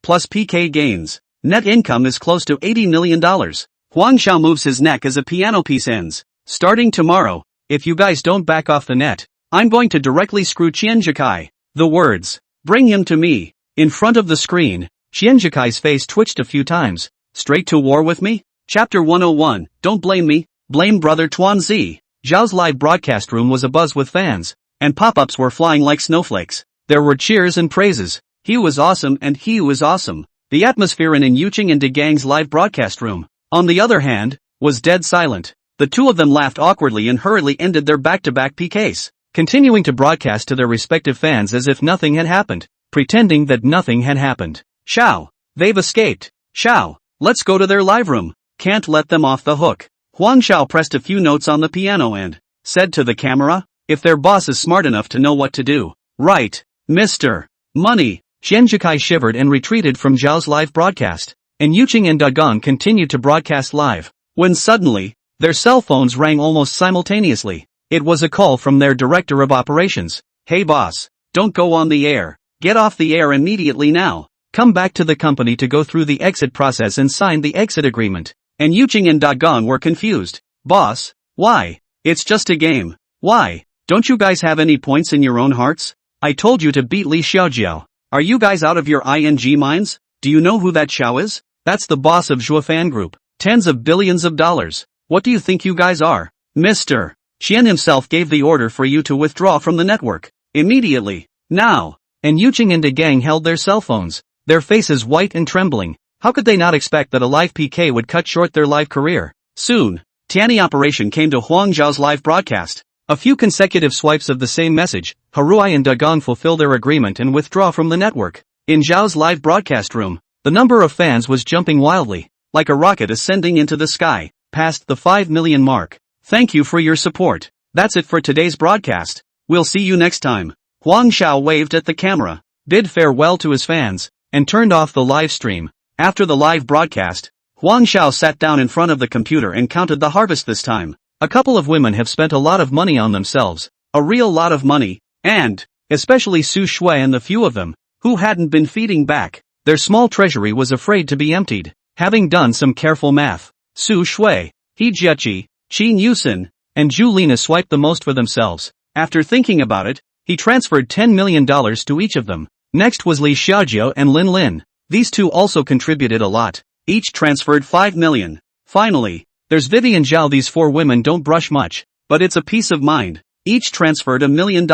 Plus PK gains. Net income is close to $80 million. Huang Xiao moves his neck as a piano piece ends. Starting tomorrow, if you guys don't back off the net, I'm going to directly screw Qianjikai. The words, "Bring him to me," in front of the screen. Qianjikai's face twitched a few times. Straight to war with me? Chapter 101, Don't blame me, blame brother Tuanzi. Zhao's live broadcast room was abuzz with fans, and pop-ups were flying like snowflakes. There were cheers and praises. He was awesome and he was awesome. The atmosphere in Yuching and Degang's live broadcast room, on the other hand, was dead silent. The two of them laughed awkwardly and hurriedly ended their back-to-back PKs, continuing to broadcast to their respective fans as if nothing had happened, pretending that nothing had happened. Xiao, they've escaped. Xiao, let's go to their live room. Can't let them off the hook. Huang Xiao pressed a few notes on the piano and said to the camera, "If their boss is smart enough to know what to do. Right, Mr. Money." Qianjikai shivered and retreated from Zhao's live broadcast, and Yuching and Dagang continued to broadcast live, when suddenly, their cell phones rang almost simultaneously. It was a call from their director of operations. "Hey boss, don't go on the air. Get off the air immediately now. Come back to the company to go through the exit process and sign the exit agreement." And Yuching and Dagang were confused. "Boss, why? It's just a game. Why? Don't you guys have any points in your own hearts? I told you to beat Li Xiaojiao. Are you guys out of your ING minds? Do you know who that Xiao is? That's the boss of Zhuofan Group. Tens of billions of dollars. What do you think you guys are? Mr. Qian himself gave the order for you to withdraw from the network. Immediately. Now." And Yuching and Degang held their cell phones, their faces white and trembling. How could they not expect that a live PK would cut short their live career? Soon, Tianyi operation came to Huang Zhao's live broadcast. A few consecutive swipes of the same message, Haruai and Dagang fulfill their agreement and withdraw from the network. In Zhao's live broadcast room, The number of fans was jumping wildly, like a rocket ascending into the sky, past the 5 million mark. Thank you for your support. That's it for today's broadcast. We'll see you next time. Huang Xiao waved at the camera, bid farewell to his fans, and turned off the live stream. After the live broadcast, Huang Xiao sat down in front of the computer and counted the harvest this time. A couple of women have spent a lot of money on themselves, a real lot of money, and, especially Su Shui and the few of them, who hadn't been feeding back, their small treasury was afraid to be emptied. Having done some careful math, Su Shui, He Jiaqi, Qin Yusin, and Zhu Lina swiped the most for themselves. After thinking about it, he transferred $10 million to each of them. Next was Li Xiaojiu and Lin Lin. These two also contributed a lot. Each transferred 5 million. Finally, there's Vivian Zhao. These four women don't brush much, but it's a peace of mind. Each transferred $1 million.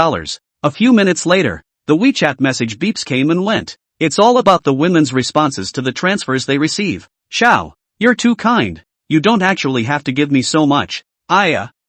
A few minutes later, the WeChat message beeps came and went. It's all about the women's responses to the transfers they receive. Xiao, you're too kind. You don't actually have to give me so much.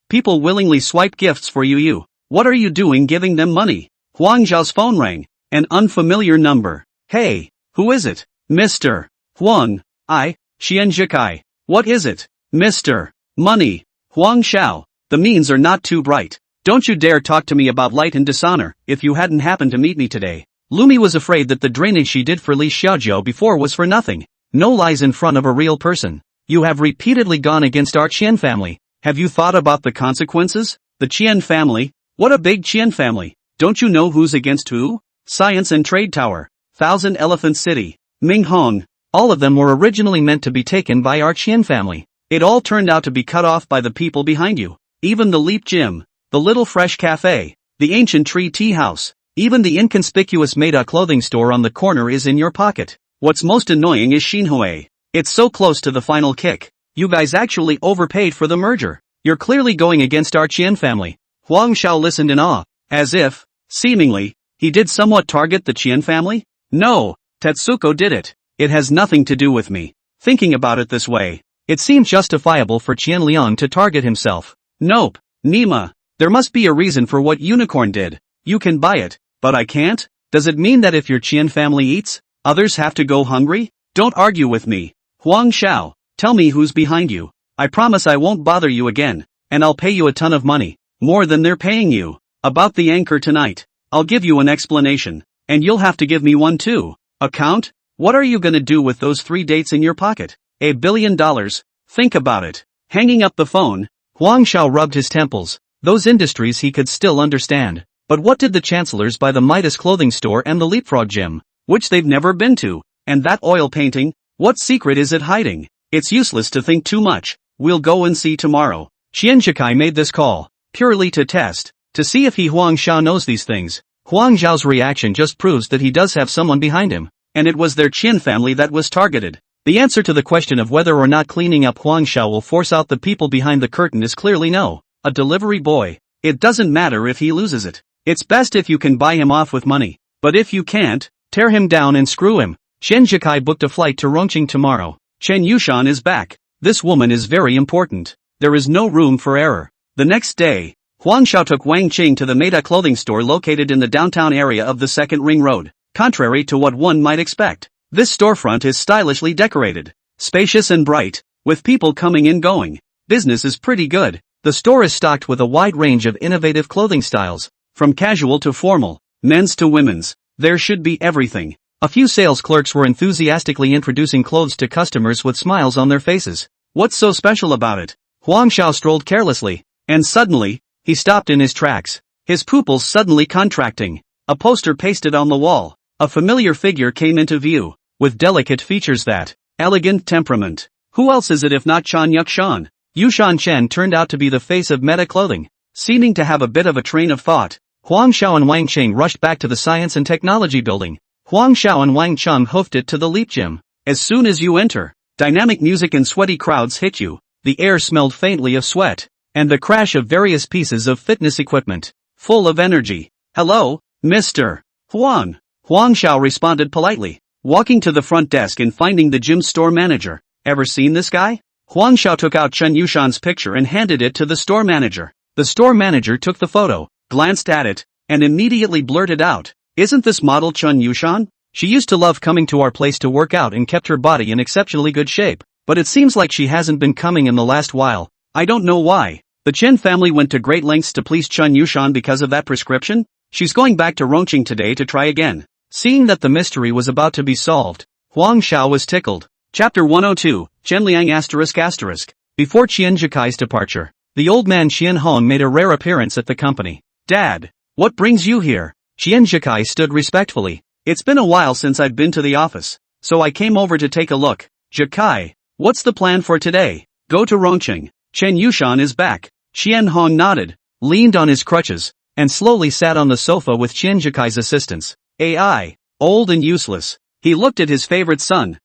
People willingly swipe gifts for you. What are you doing giving them money? Huang Zhao's phone rang. An unfamiliar number. Hey, who is it? Mr. Huang. Xian Zhikai. What is it? Mr. Money. Huang Xiao. The means are not too bright. Don't you dare talk to me about light and dishonor, if you hadn't happened to meet me today. Lumi was afraid that the drainage she did for Li Xiaojiu before was for nothing. No lies in front of a real person. You have repeatedly gone against our Qian family. Have you thought about the consequences? The Qian family? What a big Qian family. Don't you know who's against who? Science and Trade Tower. Thousand Elephant City. Minghong. All of them were originally meant to be taken by our Qian family. It all turned out to be cut off by the people behind you. Even the Leap Gym. The Little Fresh Cafe. The Ancient Tree Tea House. Even the inconspicuous Maida clothing store on the corner is in your pocket. What's most annoying is Xinhui. It's so close to the final kick. You guys actually overpaid for the merger. You're clearly going against our Qian family. Huang Xiao listened in awe, as if, seemingly, he did somewhat target the Qian family? No, Tetsuko did it. It has nothing to do with me. Thinking about it this way, it seems justifiable for Qian Liang to target himself. Nope, Nima. There must be a reason for what Unicorn did. You can buy it, but I can't? Does it mean that if your Qian family eats, others have to go hungry? Don't argue with me. Huang Xiao, tell me who's behind you. I promise I won't bother you again, and I'll pay you a ton of money. More than they're paying you. About the anchor tonight. I'll give you an explanation, and you'll have to give me one too. Account? What are you gonna do with those 3 dates in your pocket? $1 billion? Think about it. Hanging up the phone, Huang Xiao rubbed his temples. Those industries he could still understand. But what did the chancellors buy the Midas clothing store and the Leapfrog gym, which they've never been to? And that oil painting? What secret is it hiding? It's useless to think too much. We'll go and see tomorrow. Qian Zhikai made this call, purely to test, to see if Huang Xiao knows these things. Huang Zhao's reaction just proves that he does have someone behind him, and it was their Qian family that was targeted. The answer to the question of whether or not cleaning up Huang Xiao will force out the people behind the curtain is clearly no. A delivery boy. It doesn't matter if he loses it. It's best if you can buy him off with money. But if you can't, tear him down and screw him. Chen Zhikai booked a flight to Rongqing tomorrow. Chen Yushan is back. This woman is very important. There is no room for error. The next day, Huang Xiao took Wang Qing to the Maida clothing store located in the downtown area of the Second Ring Road. Contrary to what one might expect, this storefront is stylishly decorated, spacious and bright, with people coming and going. Business is pretty good. The store is stocked with a wide range of innovative clothing styles, from casual to formal, men's to women's. There should be everything. A few sales clerks were enthusiastically introducing clothes to customers with smiles on their faces. What's so special about it? Huang Xiao strolled carelessly, and suddenly, he stopped in his tracks, his pupils suddenly contracting. A poster pasted on the wall. A familiar figure came into view, with delicate features that, elegant temperament. Who else is it if not Chan Yukshan? Yushan Chen turned out to be the face of Meta Clothing. Seeming to have a bit of a train of thought, Huang Xiao and Wang Qing rushed back to the Science and Technology building. Huang Xiao and Wang Cheng hoofed it to the Leap Gym. As soon as you enter, dynamic music and sweaty crowds hit you. The air smelled faintly of sweat, and the crash of various pieces of fitness equipment, full of energy. Hello, Mr. Huang. Huang Xiao responded politely, walking to the front desk and finding the gym store manager. Ever seen this guy? Huang Xiao took out Chen Yushan's picture and handed it to the store manager. The store manager took the photo, glanced at it, and immediately blurted out, "Isn't this model Chen Yushan?" She used to love coming to our place to work out and kept her body in exceptionally good shape, but it seems like she hasn't been coming in the last while. I don't know why. The Chen family went to great lengths to please Chun Yushan because of that prescription? She's going back to Rongqing today to try again. Seeing that the mystery was about to be solved, Huang Xiao was tickled. Chapter 102, Chen Liang ***. Before Qian Jikai's departure, the old man Qian Hong made a rare appearance at the company. Dad, what brings you here? Qian Jikai stood respectfully. It's been a while since I've been to the office, so I came over to take a look. Jikai, what's the plan for today? Go to Rongqing. Chen Yushan is back. Qian Hong nodded, leaned on his crutches, and slowly sat on the sofa with Qian Jikai's assistants. AI, old and useless. He looked at his favorite son.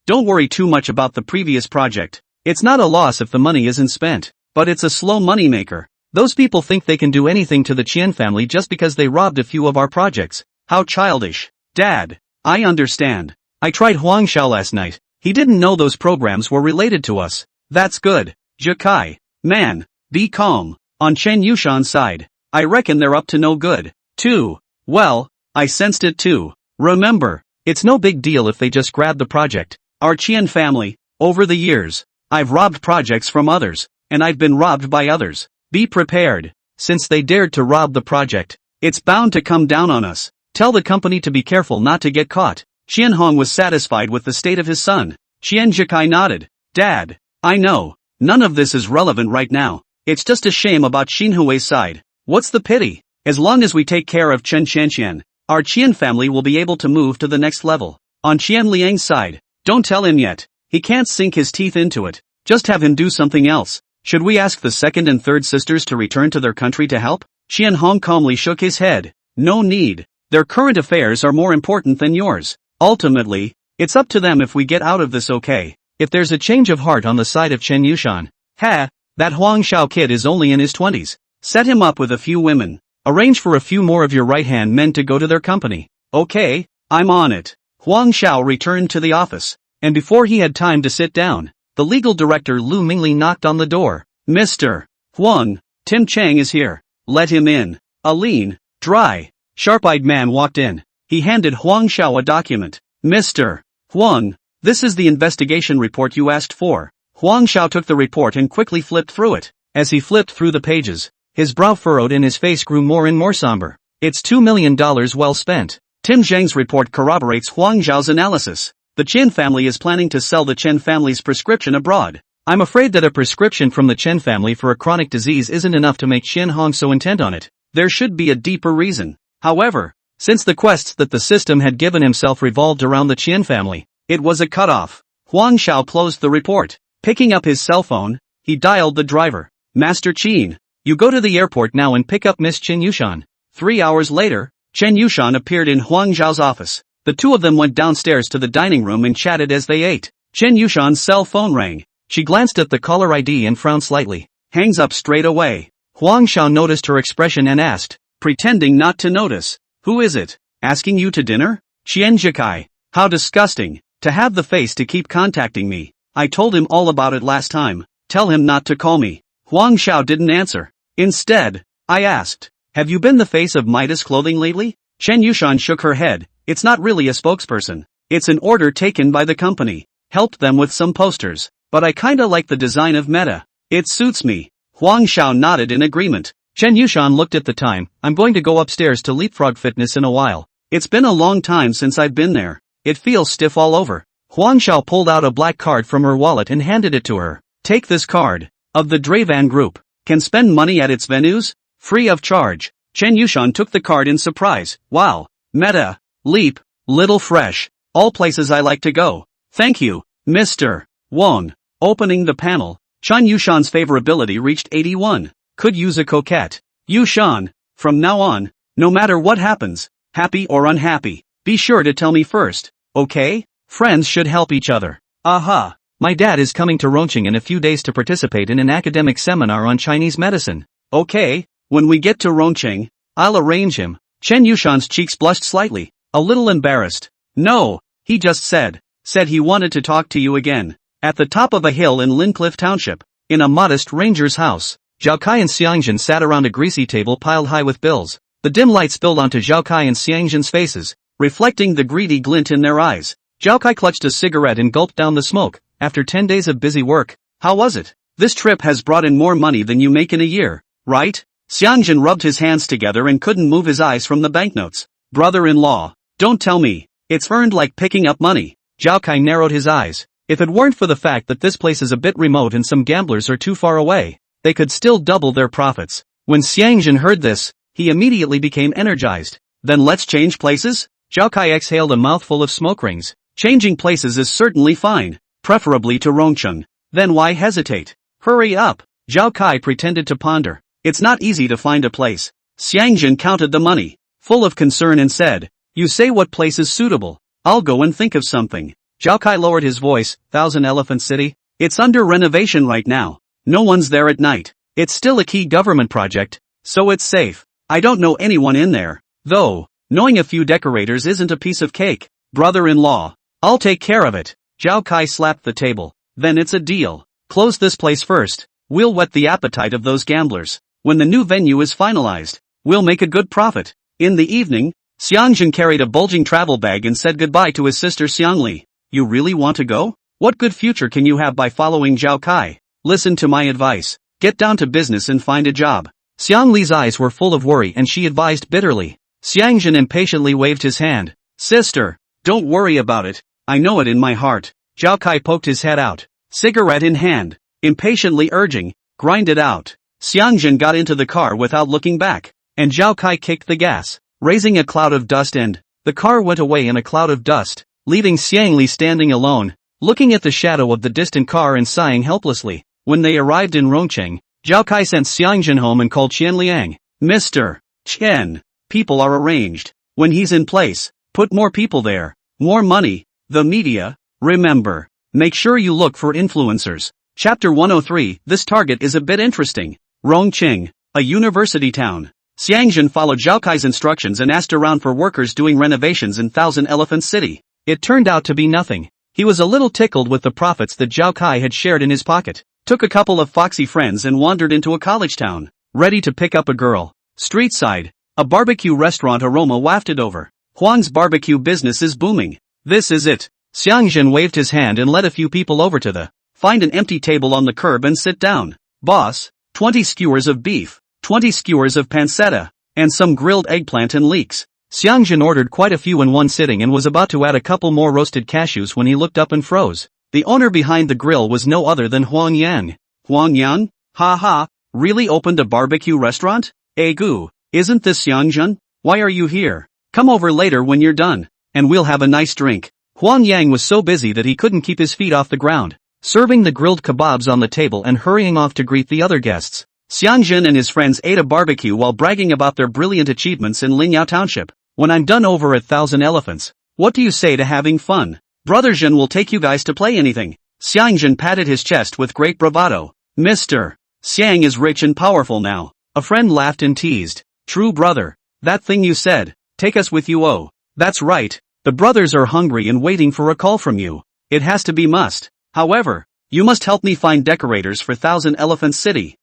Don't worry too much about the previous project. It's not a loss if the money isn't spent, but it's a slow moneymaker. Those people think they can do anything to the Qian family just because they robbed a few of our projects. How childish. Dad, I understand. I tried Huang Xiao last night. He didn't know those programs were related to us. That's good. Jikai, man, be calm. On Chen Yushan's side, I reckon they're up to no good, too. Well, I sensed it too. Remember, it's no big deal if they just grab the project. Our Qian family, over the years, I've robbed projects from others, and I've been robbed by others. Be prepared. Since they dared to rob the project, it's bound to come down on us. Tell the company to be careful not to get caught. Qian Hong was satisfied with the state of his son. Qian Jikai nodded. Dad, I know. None of this is relevant right now. It's just a shame about Xinhui's side. What's the pity? As long as we take care of Chen Qianqian, our Qian family will be able to move to the next level. On Qian Liang's side, don't tell him yet. He can't sink his teeth into it. Just have him do something else. Should we ask the second and third sisters to return to their country to help? Qian Hong calmly shook his head. No need. Their current affairs are more important than yours. Ultimately, it's up to them if we get out of this okay. If there's a change of heart on the side of Chen Yushan, that Huang Xiao kid is only in his 20s. Set him up with a few women. Arrange for a few more of your right-hand men to go to their company. Okay, I'm on it. Huang Xiao returned to the office, and before he had time to sit down, the legal director Lu Mingli knocked on the door. Mr. Huang, Tim Chang is here. Let him in. A lean, dry, sharp-eyed man walked in. He handed Huang Xiao a document. Mr. Huang, this is the investigation report you asked for. Huang Xiao took the report and quickly flipped through it. As he flipped through the pages, his brow furrowed and his face grew more and more somber. It's $2 million well spent. Tim Zhang's report corroborates Huang Xiao's analysis. The Chen family is planning to sell the Chen family's prescription abroad. I'm afraid that a prescription from the Chen family for a chronic disease isn't enough to make Qian Hong so intent on it. There should be a deeper reason. However, since the quests that the system had given himself revolved around the Qian family, it was a cutoff. Huang Xiao closed the report. Picking up his cell phone, he dialed the driver. Master Qin, you go to the airport now and pick up Miss Chen Yushan. 3 hours later, Chen Yushan appeared in Huang Xiao's office. The two of them went downstairs to the dining room and chatted as they ate. Chen Yushan's cell phone rang. She glanced at the caller ID and frowned slightly. Hangs up straight away. Huang Xiao noticed her expression and asked, pretending not to notice, who is it? Asking you to dinner? Qian Jikai. How disgusting. To have the face to keep contacting me. I told him all about it last time. Tell him not to call me. Huang Xiao didn't answer. Instead, I asked, have you been the face of Midas Clothing lately? Chen Yushan shook her head. It's not really a spokesperson. It's an order taken by the company. Helped them with some posters. But I kinda like the design of Meta. It suits me. Huang Xiao nodded in agreement. Chen Yushan looked at the time. I'm going to go upstairs to Leapfrog Fitness in a while. It's been a long time since I've been there. It feels stiff all over. Huang Xiao pulled out a black card from her wallet and handed it to her. Take this card. Of the Dravan Group. Can spend money at its venues? Free of charge. Chen Yushan took the card in surprise. Wow. Meta. Leap. Little Fresh. All places I like to go. Thank you, Mr. Wong. Opening the panel, Chen Yushan's favorability reached 81. Could use a coquette. Yushan, from now on, no matter what happens, happy or unhappy, be sure to tell me first, okay? Friends should help each other. Aha. My dad is coming to Rongqing in a few days to participate in an academic seminar on Chinese medicine. Okay, when we get to Rongqing, I'll arrange him. Chen Yushan's cheeks blushed slightly, a little embarrassed. No, he just said he wanted to talk to you again. At the top of a hill in Lincliff Township, in a modest ranger's house, Zhao Kai and Xiangjin sat around a greasy table piled high with bills. The dim light spilled onto Zhao Kai and Xiangjin's faces, reflecting the greedy glint in their eyes. Zhao Kai clutched a cigarette and gulped down the smoke. After 10 days of busy work, how was it? This trip has brought in more money than you make in a year, right? Xiangjun rubbed his hands together and couldn't move his eyes from the banknotes. Brother-in-law, don't tell me. It's earned like picking up money. Zhao Kai narrowed his eyes. If it weren't for the fact that this place is a bit remote and some gamblers are too far away, they could still double their profits. When Xiangjun heard this, he immediately became energized. Then let's change places? Zhao Kai exhaled a mouthful of smoke rings. Changing places is certainly fine, preferably to Rongcheng. Then why hesitate? Hurry up. Zhao Kai pretended to ponder. It's not easy to find a place. Xiangjun counted the money, full of concern, and said, you say what place is suitable. I'll go and think of something. Zhao Kai lowered his voice. 1,000 Elephant City? It's under renovation right now. No one's there at night. It's still a key government project, so it's safe. I don't know anyone in there, though. Knowing a few decorators isn't a piece of cake. Brother-in-law, I'll take care of it. Zhao Kai slapped the table. Then it's a deal. Close this place first. We'll whet the appetite of those gamblers. When the new venue is finalized, we'll make a good profit. In the evening, Xiangjun carried a bulging travel bag and said goodbye to his sister Xiangli. You really want to go? What good future can you have by following Zhao Kai? Listen to my advice. Get down to business and find a job. Xiangli's eyes were full of worry and she advised bitterly. Xiangjun impatiently waved his hand. Sister, don't worry about it. I know it in my heart. Zhao Kai poked his head out, cigarette in hand, impatiently urging, grind it out. Xiangjun got into the car without looking back, and Zhao Kai kicked the gas, raising a cloud of dust, and the car went away in a cloud of dust, leaving Xiangli standing alone, looking at the shadow of the distant car and sighing helplessly. When they arrived in Rongcheng, Zhao Kai sent Xiangjun home and called Qian Liang. Mr. Qian, people are arranged. When he's in place, put more people there. More money. The media. Remember, make sure you look for influencers. Chapter 103. This target is a bit interesting. Rongcheng, a university town. Xiangjun followed Zhao Kai's instructions and asked around for workers doing renovations in 1,000 Elephant City. It turned out to be nothing. He was a little tickled with the profits that Zhao Kai had shared in his pocket, took a couple of foxy friends and wandered into a college town, ready to pick up a girl. Street side, a barbecue restaurant aroma wafted over. Huang's barbecue business is booming. This is it. Xiangjun waved his hand and led a few people over to find an empty table on the curb and sit down. Boss, 20 skewers of beef, 20 skewers of pancetta, and some grilled eggplant and leeks. Xiangjun ordered quite a few in one sitting and was about to add a couple more roasted cashews when he looked up and froze. The owner behind the grill was no other than Huang Yang. Huang Yang? Ha ha, really opened a barbecue restaurant? Egu, isn't this Xiangjun? Why are you here? Come over later when you're done, and we'll have a nice drink. Huang Yang was so busy that he couldn't keep his feet off the ground, serving the grilled kebabs on the table and hurrying off to greet the other guests. Xiangjun and his friends ate a barbecue while bragging about their brilliant achievements in Linyao Township. When I'm done over at 1,000 Elephants, what do you say to having fun? Brother Zhen will take you guys to play anything. Xiangjun patted his chest with great bravado. Mr. Xiang is rich and powerful now. A friend laughed and teased. True brother. That thing you said, take us with you. Oh, that's right. The brothers are hungry and waiting for a call from you. It has to be must. However, you must help me find decorators for 1,000 Elephant City.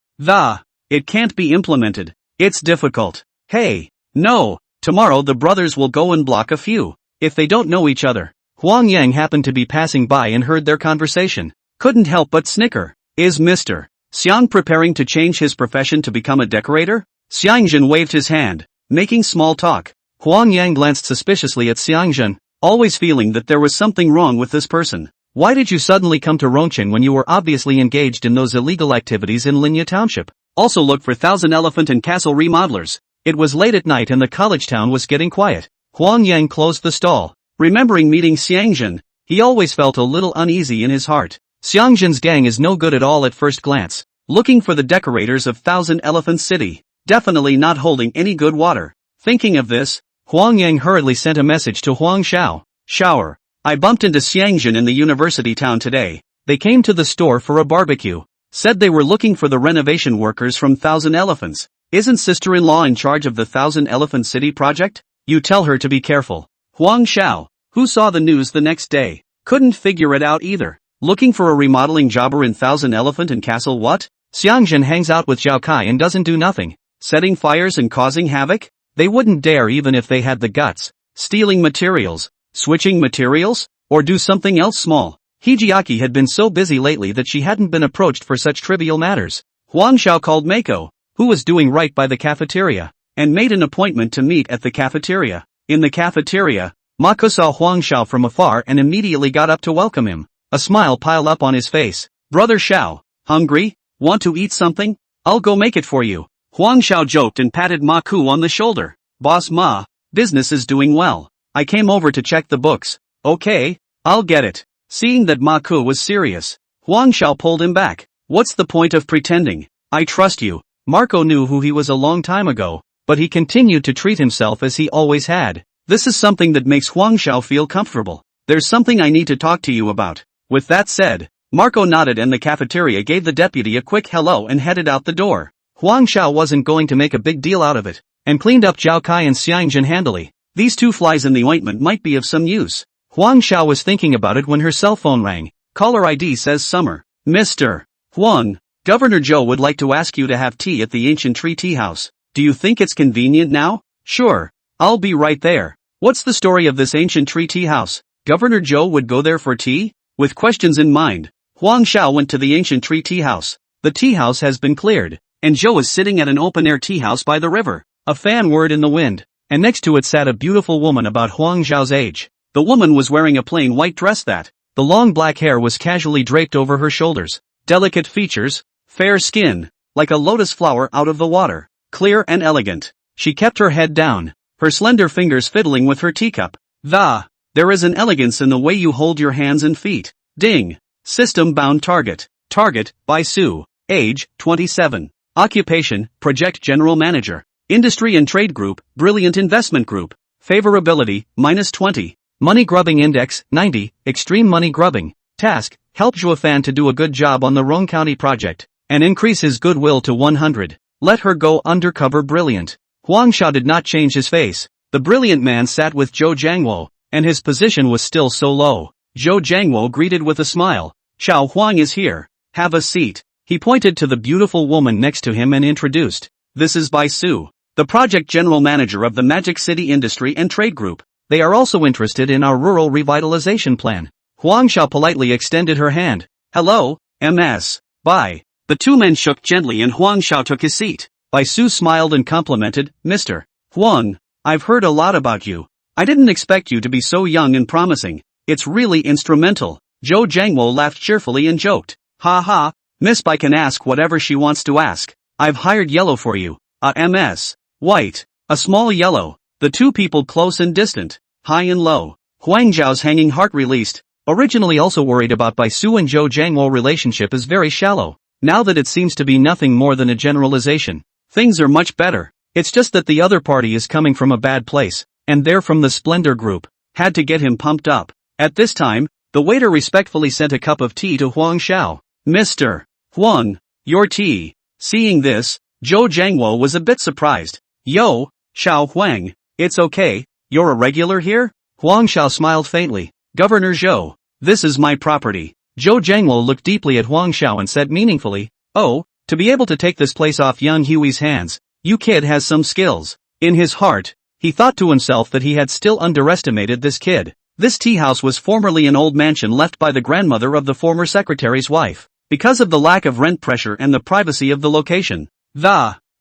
It can't be implemented. It's difficult. Hey, no. Tomorrow the brothers will go and block a few. If they don't know each other. Huang Yang happened to be passing by and heard their conversation. Couldn't help but snicker. Is Mr. Xiang preparing to change his profession to become a decorator? Xiangjun waved his hand, making small talk. Huang Yang glanced suspiciously at Xiangjun, always feeling that there was something wrong with this person. Why did you suddenly come to Rongcheng when you were obviously engaged in those illegal activities in Linyao Township? Also look for 1,000 Elephant and Castle remodelers. It was late at night and the college town was getting quiet. Huang Yang closed the stall. Remembering meeting Xiangjun, he always felt a little uneasy in his heart. Xiangjun's gang is no good at all at first glance. Looking for the decorators of 1,000 Elephant City. Definitely not holding any good water. Thinking of this, Huang Yang hurriedly sent a message to Huang Xiao. Shower. I bumped into Xiangjun in the university town today. They came to the store for a barbecue. Said they were looking for the renovation workers from 1,000 Elephants. Isn't sister-in-law in charge of the 1,000 Elephant City project? You tell her to be careful. Huang Xiao, who saw the news the next day, couldn't figure it out either. Looking for a remodeling jobber in 1,000 Elephant and Castle what? Xiangjun hangs out with Zhao Kai and doesn't do nothing. Setting fires and causing havoc? They wouldn't dare even if they had the guts. Stealing materials? Switching materials? Or do something else small? Hijiaki had been so busy lately that she hadn't been approached for such trivial matters. Huang Xiao called Mako, who was doing right by the cafeteria, and made an appointment to meet at the cafeteria. In the cafeteria, Mako saw Huang Xiao from afar and immediately got up to welcome him. A smile piled up on his face. Brother Xiao, hungry? Want to eat something? I'll go make it for you. Huang Xiao joked and patted Ma Ku on the shoulder. Boss Ma, business is doing well. I came over to check the books. Okay, I'll get it. Seeing that Ma Ku was serious, Huang Xiao pulled him back. What's the point of pretending? I trust you. Marco knew who he was a long time ago, but he continued to treat himself as he always had. This is something that makes Huang Xiao feel comfortable. There's something I need to talk to you about. With that said, Marco nodded and the cafeteria gave the deputy a quick hello and headed out the door. Huang Xiao wasn't going to make a big deal out of it, and cleaned up Zhao Kai and Xiangjin handily. These two flies in the ointment might be of some use. Huang Xiao was thinking about it when her cell phone rang. Caller ID says Summer. Mr. Huang, Governor Zhou would like to ask you to have tea at the Ancient Tree Tea House. Do you think it's convenient now? Sure. I'll be right there. What's the story of this Ancient Tree Tea House? Governor Zhou would go there for tea? With questions in mind, Huang Xiao went to the Ancient Tree Tea House. The tea house has been cleared, and Zhou is sitting at an open-air tea house by the river. A fan word in the wind, and next to it sat a beautiful woman about Huang Xiao's age. The woman was wearing a plain white dress that, the long black hair was casually draped over her shoulders. Delicate features, fair skin, like a lotus flower out of the water, clear and elegant. She kept her head down, her slender fingers fiddling with her teacup. There is an elegance in the way you hold your hands and feet. Ding. System-bound target. Target, by Sue. Age, 27. Occupation, Project General Manager. Industry and Trade Group, Brilliant Investment Group. Favorability, -20. Money Grubbing Index, 90. Extreme Money Grubbing. Task, help Zhuofan to do a good job on the Rong County project, and increase his goodwill to 100. Let her go undercover brilliant. Huang Xiao did not change his face. The brilliant man sat with Zhou Jiangwo, and his position was still so low. Zhou Jiangwo greeted with a smile. Xiao Huang is here. Have a seat. He pointed to the beautiful woman next to him and introduced. This is Bai Su, the project general manager of the Magic City Industry and Trade Group. They are also interested in our rural revitalization plan. Huang Xiao politely extended her hand. Hello, MS. Bai. The two men shook gently and Huang Xiao took his seat. Bai Su smiled and complimented, Mr. Huang, I've heard a lot about you. I didn't expect you to be so young and promising. It's really instrumental. Zhou Jiangwo laughed cheerfully and joked. Ha ha, Miss Bai can ask whatever she wants to ask. I've hired yellow for you. A MS. White. A small yellow. The two people close and distant, high and low. Huang Zhao's hanging heart released. Originally also worried about Bai Su and Zhou Jiangwo relationship is very shallow. Now that it seems to be nothing more than a generalization, things are much better. It's just that the other party is coming from a bad place, and they're from the Splendor Group. Had to get him pumped up. At this time, the waiter respectfully sent a cup of tea to Huang Xiao. Mr. Huang, your tea. Seeing this, Zhou Jiangwo was a bit surprised. Yo, Xiao Huang, it's okay, you're a regular here? Huang Xiao smiled faintly. Governor Zhou, this is my property. Zhou Jiangwo looked deeply at Huang Xiao and said meaningfully, oh, to be able to take this place off Yang Hui's hands, you kid has some skills. In his heart, he thought to himself that he had still underestimated this kid. This tea house was formerly an old mansion left by the grandmother of the former secretary's wife. Because of the lack of rent pressure and the privacy of the location.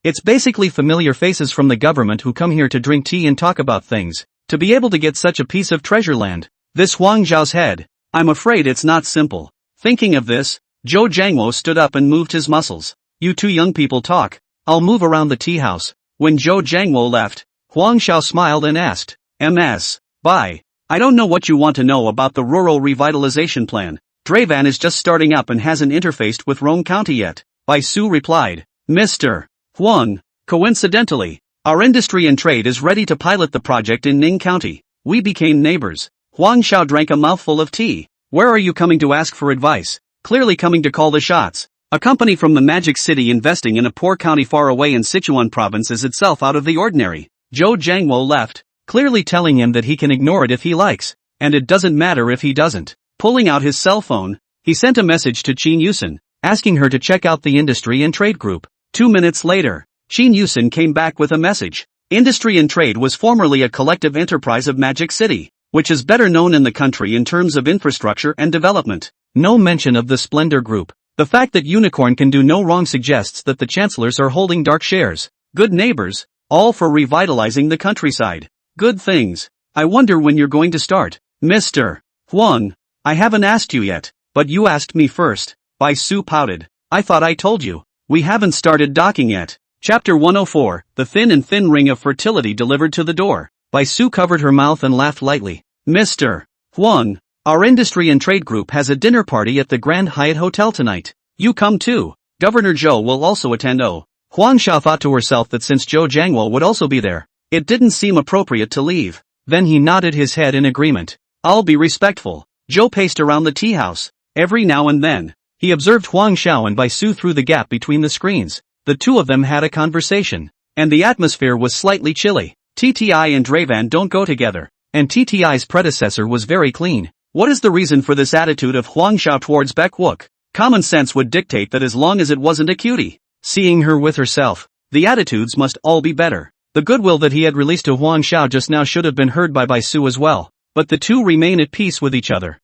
It's basically familiar faces from the government who come here to drink tea and talk about things. To be able to get such a piece of treasure land. This Huang Zhao's head. I'm afraid it's not simple. Thinking of this, Zhou Jiangwo stood up and moved his muscles. You two young people talk. I'll move around the tea house. When Zhou Jiangwo left, Huang Xiao smiled and asked, MS. Bai. I don't know what you want to know about the rural revitalization plan. Dravan is just starting up and hasn't interfaced with Rong County yet. Bai Su replied. Mr. Huang, coincidentally, our industry and trade is ready to pilot the project in Ning County. We became neighbors. Huang Xiao drank a mouthful of tea. Where are you coming to ask for advice? Clearly coming to call the shots. A company from the Magic City investing in a poor county far away in Sichuan province is itself out of the ordinary. Zhou Jiangwo left, clearly telling him that he can ignore it if he likes, and it doesn't matter if he doesn't. Pulling out his cell phone, he sent a message to Qin Yusen, asking her to check out the industry and trade group. 2 minutes later, Qin Yusen came back with a message. Industry and Trade was formerly a collective enterprise of Magic City, which is better known in the country in terms of infrastructure and development. No mention of the Splendor Group. The fact that Unicorn can do no wrong suggests that the chancellors are holding dark shares. Good neighbors, all for revitalizing the countryside. Good things. I wonder when you're going to start. Mr. Huang, I haven't asked you yet, but you asked me first. Bai Su pouted. I thought I told you. We haven't started docking yet. Chapter 104, The Thin and Thin Ring of Fertility Delivered to the Door. Bai Su covered her mouth and laughed lightly. Mr. Huang, our Industry and Trade Group has a dinner party at the Grand Hyatt Hotel tonight. You come too. Governor Zhou will also attend. Huang Xiao thought to herself that since Zhou Jiangwo would also be there, it didn't seem appropriate to leave. Then he nodded his head in agreement. I'll be respectful. Zhou paced around the tea house. Every now and then, he observed Huang Xiao and Bai Su through the gap between the screens. The two of them had a conversation, and the atmosphere was slightly chilly. TTI and Dravan don't go together, and TTI's predecessor was very clean. What is the reason for this attitude of Huang Xiao towards Baek Wook? Common sense would dictate that as long as it wasn't a cutie, seeing her with herself, the attitudes must all be better. The goodwill that he had released to Huang Xiao just now should have been heard by Bai Su as well, but the two remain at peace with each other.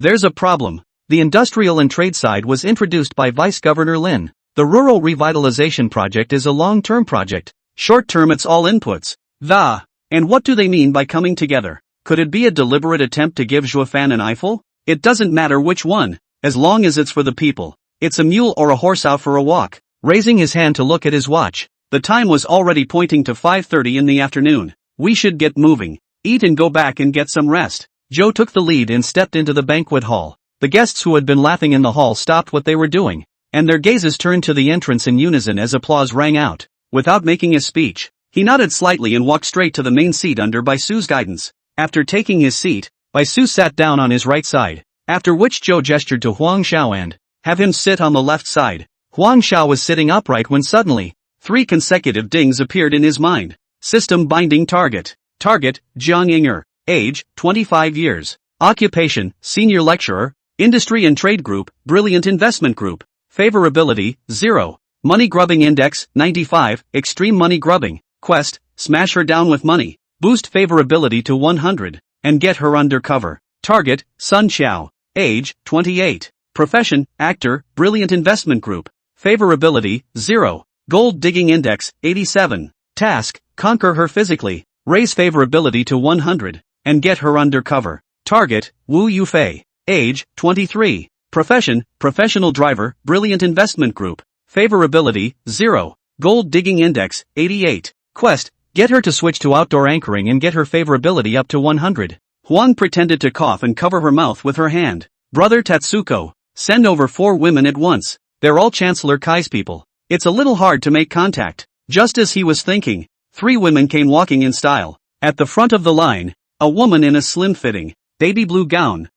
There's a problem. The industrial and trade side was introduced by Vice Governor Lin. The rural revitalization project is a long-term project. Short-term it's all inputs. And what do they mean by coming together? Could it be a deliberate attempt to give Zhuofan an eyeful? It doesn't matter which one, as long as it's for the people. It's a mule or a horse out for a walk. Raising his hand to look at his watch, the time was already pointing to 5:30 in the afternoon. We should get moving, eat and go back and get some rest. Zhou took the lead and stepped into the banquet hall. The guests who had been laughing in the hall stopped what they were doing, and their gazes turned to the entrance in unison as applause rang out. Without making a speech, he nodded slightly and walked straight to the main seat under Bai Su's guidance. After taking his seat, Bai Su sat down on his right side, after which Zhou gestured to Huang Xiao and have him sit on the left side. Huang Xiao was sitting upright when suddenly, 3 consecutive dings appeared in his mind. System binding target. Target, Jiang Yinger. Age, 25 years. Occupation, senior lecturer. Industry and Trade Group, Brilliant Investment Group. Favorability, 0. Money Grubbing Index, 95, Extreme Money Grubbing. Quest, smash her down with money. Boost favorability to 100, and get her undercover. Target, Sun Xiao. Age, 28. Profession, actor, Brilliant Investment Group. Favorability, 0. Gold Digging Index, 87. Task, conquer her physically. Raise favorability to 100, and get her undercover. Target, Wu Yufei. Age, 23. Profession, professional driver, Brilliant Investment Group. Favorability, 0. Gold Digging Index, 88. Quest, get her to switch to outdoor anchoring and get her favorability up to 100. Huang pretended to cough and cover her mouth with her hand. Brother Tatsuko, send over 4 women at once. They're all Chancellor Kai's people. It's a little hard to make contact. Just as he was thinking, 3 women came walking in style. At the front of the line, a woman in a slim-fitting, baby blue gown.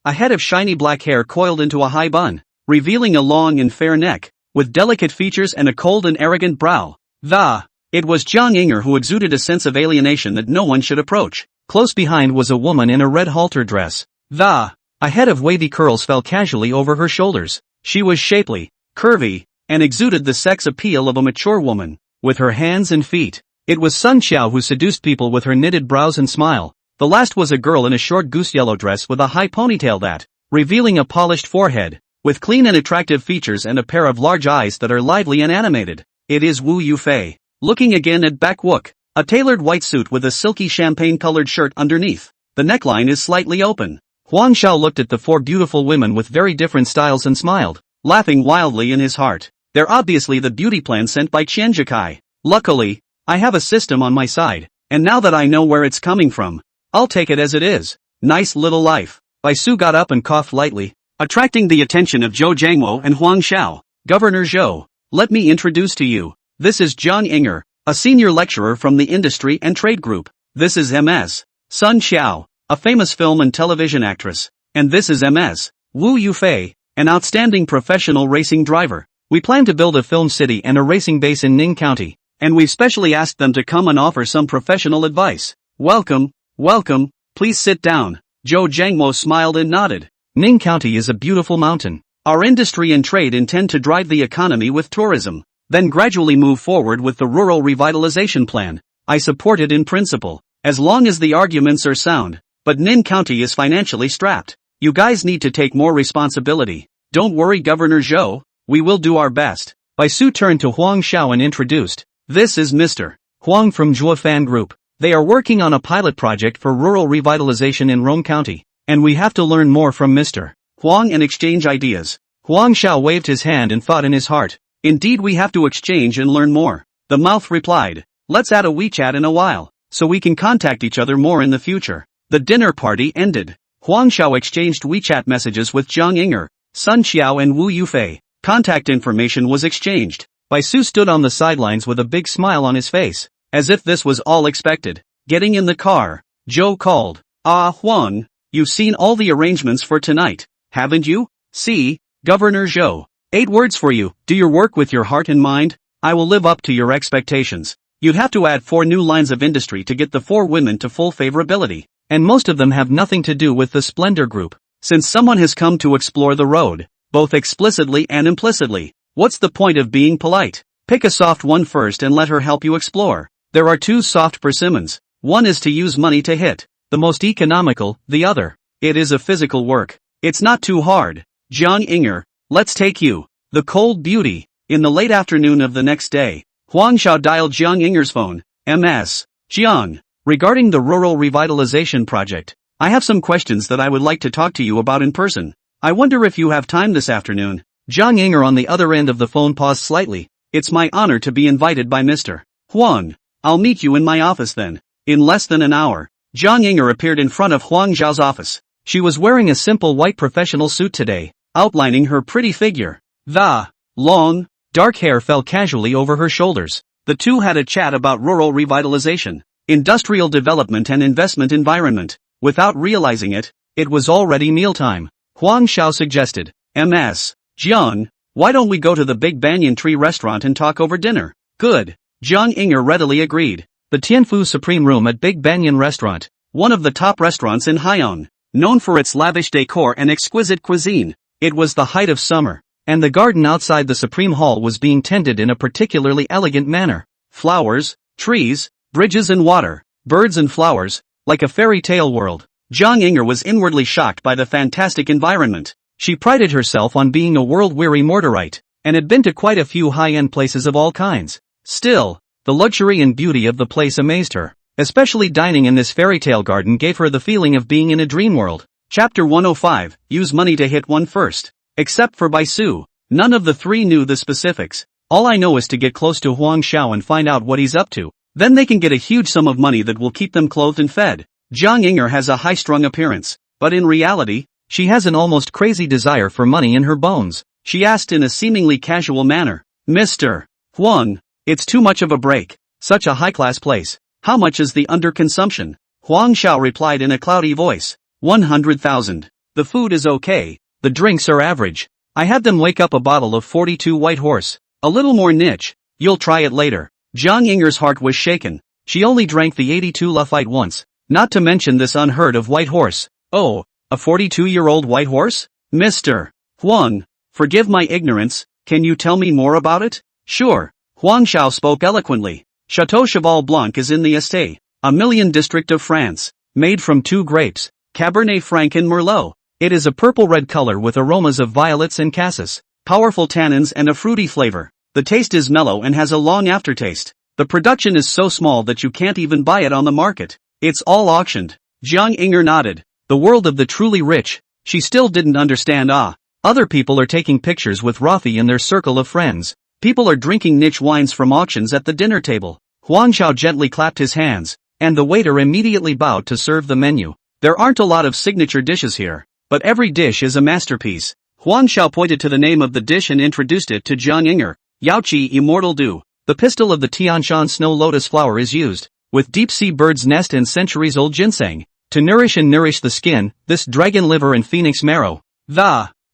A head of shiny black hair coiled into a high bun, revealing a long and fair neck, with delicate features and a cold and arrogant brow. It was Jiang Yinger who exuded a sense of alienation that no one should approach. Close behind was a woman in a red halter dress. A head of wavy curls fell casually over her shoulders. She was shapely, curvy, and exuded the sex appeal of a mature woman, with her hands and feet. It was Sun Xiao who seduced people with her knitted brows and smile. The last was a girl in a short goose yellow dress with a high ponytail that, revealing a polished forehead, with clean and attractive features and a pair of large eyes that are lively and animated. It is Wu Yufei. Looking again at Baek Wook, a tailored white suit with a silky champagne-colored shirt underneath. The neckline is slightly open. Huang Xiao looked at the 4 beautiful women with very different styles and smiled, laughing wildly in his heart. They're obviously the beauty plan sent by Qian Jikai. Luckily, I have a system on my side, and now that I know where it's coming from, I'll take it as it is. Nice little life. Bai Su got up and coughed lightly, attracting the attention of Zhou Jiangwo and Huang Xiao. Governor Zhou, let me introduce to you. This is Jiang Yinger, a senior lecturer from the Industry and Trade Group. This is Ms. Sun Xiao, a famous film and television actress. And this is Ms. Wu Yufei, an outstanding professional racing driver. We plan to build a film city and a racing base in Ning County, and we've specially asked them to come and offer some professional advice. Welcome, welcome, please sit down. Zhou Jiangmo smiled and nodded. Ning County is a beautiful mountain. Our industry and trade intend to drive the economy with tourism. then gradually move forward with the rural revitalization plan. I support it in principle, as long as the arguments are sound, but Nin County is financially strapped. You guys need to take more responsibility. Don't worry Governor Zhou, we will do our best. Bai Su turned to Huang Xiao and introduced, this is Mr. Huang from Zhou Fan Group. They are working on a pilot project for rural revitalization in Rome County, and we have to learn more from Mr. Huang and exchange ideas. Huang Xiao waved his hand and thought in his heart, indeed we have to exchange and learn more. The mouth replied, let's add a WeChat in a while, so we can contact each other more in the future. The dinner party ended. Huang Xiao exchanged WeChat messages with Zhang Ying'er, Sun Xiao and Wu Yufei. Contact information was exchanged. Bai Su stood on the sidelines with a big smile on his face, as if this was all expected. Getting in the car, Zhou called, Huang, you've seen all the arrangements for tonight, haven't you? See, Governor Zhou. 8 words for you, do your work with your heart and mind, I will live up to your expectations. You'd have to add 4 new lines of industry to get the 4 women to full favorability, and most of them have nothing to do with the Splendor Group. Since someone has come to explore the road, both explicitly and implicitly, what's the point of being polite? Pick a soft one first and let her help you explore. There are 2 soft persimmons. One is to use money to hit, the most economical, the other. It is a physical work. It's not too hard. Zhang Ying'er, let's take you. The cold beauty. In the late afternoon of the next day, Huang Xiao dialed Zhang Ying'er's phone. Ms. Jiang, regarding the rural revitalization project, I have some questions that I would like to talk to you about in person. I wonder if you have time this afternoon. Zhang Ying'er on the other end of the phone paused slightly. It's my honor to be invited by Mr. Huang. I'll meet you in my office then. In less than an hour, Zhang Ying'er appeared in front of Huang Xiao's office. She was wearing a simple white professional suit today, outlining her pretty figure. The long, dark hair fell casually over her shoulders. The two had a chat about rural revitalization, industrial development and investment environment. Without realizing it, it was already mealtime. Huang Xiao suggested, Ms. Jiang, why don't we go to the Big Banyan Tree restaurant and talk over dinner? Good. Zhang Ying'er readily agreed. The Tianfu Supreme Room at Big Banyan Restaurant, one of the top restaurants in Haiyan, known for its lavish decor and exquisite cuisine. It was the height of summer, and the garden outside the Supreme Hall was being tended in a particularly elegant manner. Flowers, trees, bridges and water, birds and flowers, like a fairy tale world. Zhang Ying'er was inwardly shocked by the fantastic environment. She prided herself on being a world-weary Mortarite, and had been to quite a few high-end places of all kinds. Still, the luxury and beauty of the place amazed her. Especially dining in this fairy tale garden gave her the feeling of being in a dream world. Chapter 105, use money to hit one first. Except for Bai Su, none of the 3 knew the specifics. All I know is to get close to Huang Xiao and find out what he's up to. Then they can get a huge sum of money that will keep them clothed and fed. Zhang Ying'er has a high-strung appearance, but in reality, she has an almost crazy desire for money in her bones. She asked in a seemingly casual manner, Mr. Huang, it's too much of a break. Such a high-class place. How much is the underconsumption? Huang Xiao replied in a cloudy voice. 100,000. The food is okay, the drinks are average. I had them wake up a bottle of 42 White Horse. A little more niche. You'll try it later. Zhang Ying'er's heart was shaken. She only drank the 82 Lafite once, not to mention this unheard of White Horse. Oh, a 42-year-old White Horse? Mr. Huang, forgive my ignorance, can you tell me more about it? Sure. Huang Xiao spoke eloquently. Chateau Cheval Blanc is in the Estate, a million district of France, made from 2 grapes, Cabernet Franc and Merlot. It is a purple-red color with aromas of violets and cassis, powerful tannins and a fruity flavor. The taste is mellow and has a long aftertaste. The production is so small that you can't even buy it on the market. It's all auctioned. Zhang Ying'er nodded. The world of the truly rich. She still didn't understand. Other people are taking pictures with Rafi in their circle of friends. People are drinking niche wines from auctions at the dinner table. Huang Xiao gently clapped his hands, and the waiter immediately bowed to serve the menu. There aren't a lot of signature dishes here, but every dish is a masterpiece. Huang Xiao pointed to the name of the dish and introduced it to Zhang Ying'er. Yaoqi Immortal Dew. The pistil of the Tianshan snow lotus flower is used, with deep-sea bird's nest and centuries-old ginseng, to nourish the skin. This dragon liver and phoenix marrow.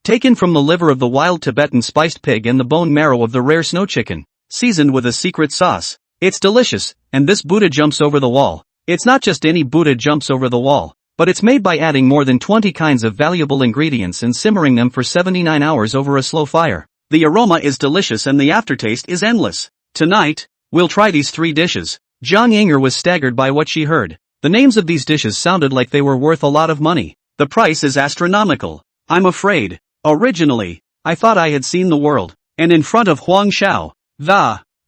Taken from the liver of the wild Tibetan spiced pig and the bone marrow of the rare snow chicken, seasoned with a secret sauce. It's delicious, and this Buddha jumps over the wall. It's not just any Buddha jumps over the wall, but it's made by adding more than 20 kinds of valuable ingredients and simmering them for 79 hours over a slow fire. The aroma is delicious and the aftertaste is endless. Tonight, we'll try these 3 dishes. Jiang Yinger was staggered by what she heard. The names of these dishes sounded like they were worth a lot of money. The price is astronomical. I'm afraid. Originally, I thought I had seen the world. And in front of Huang Xiao.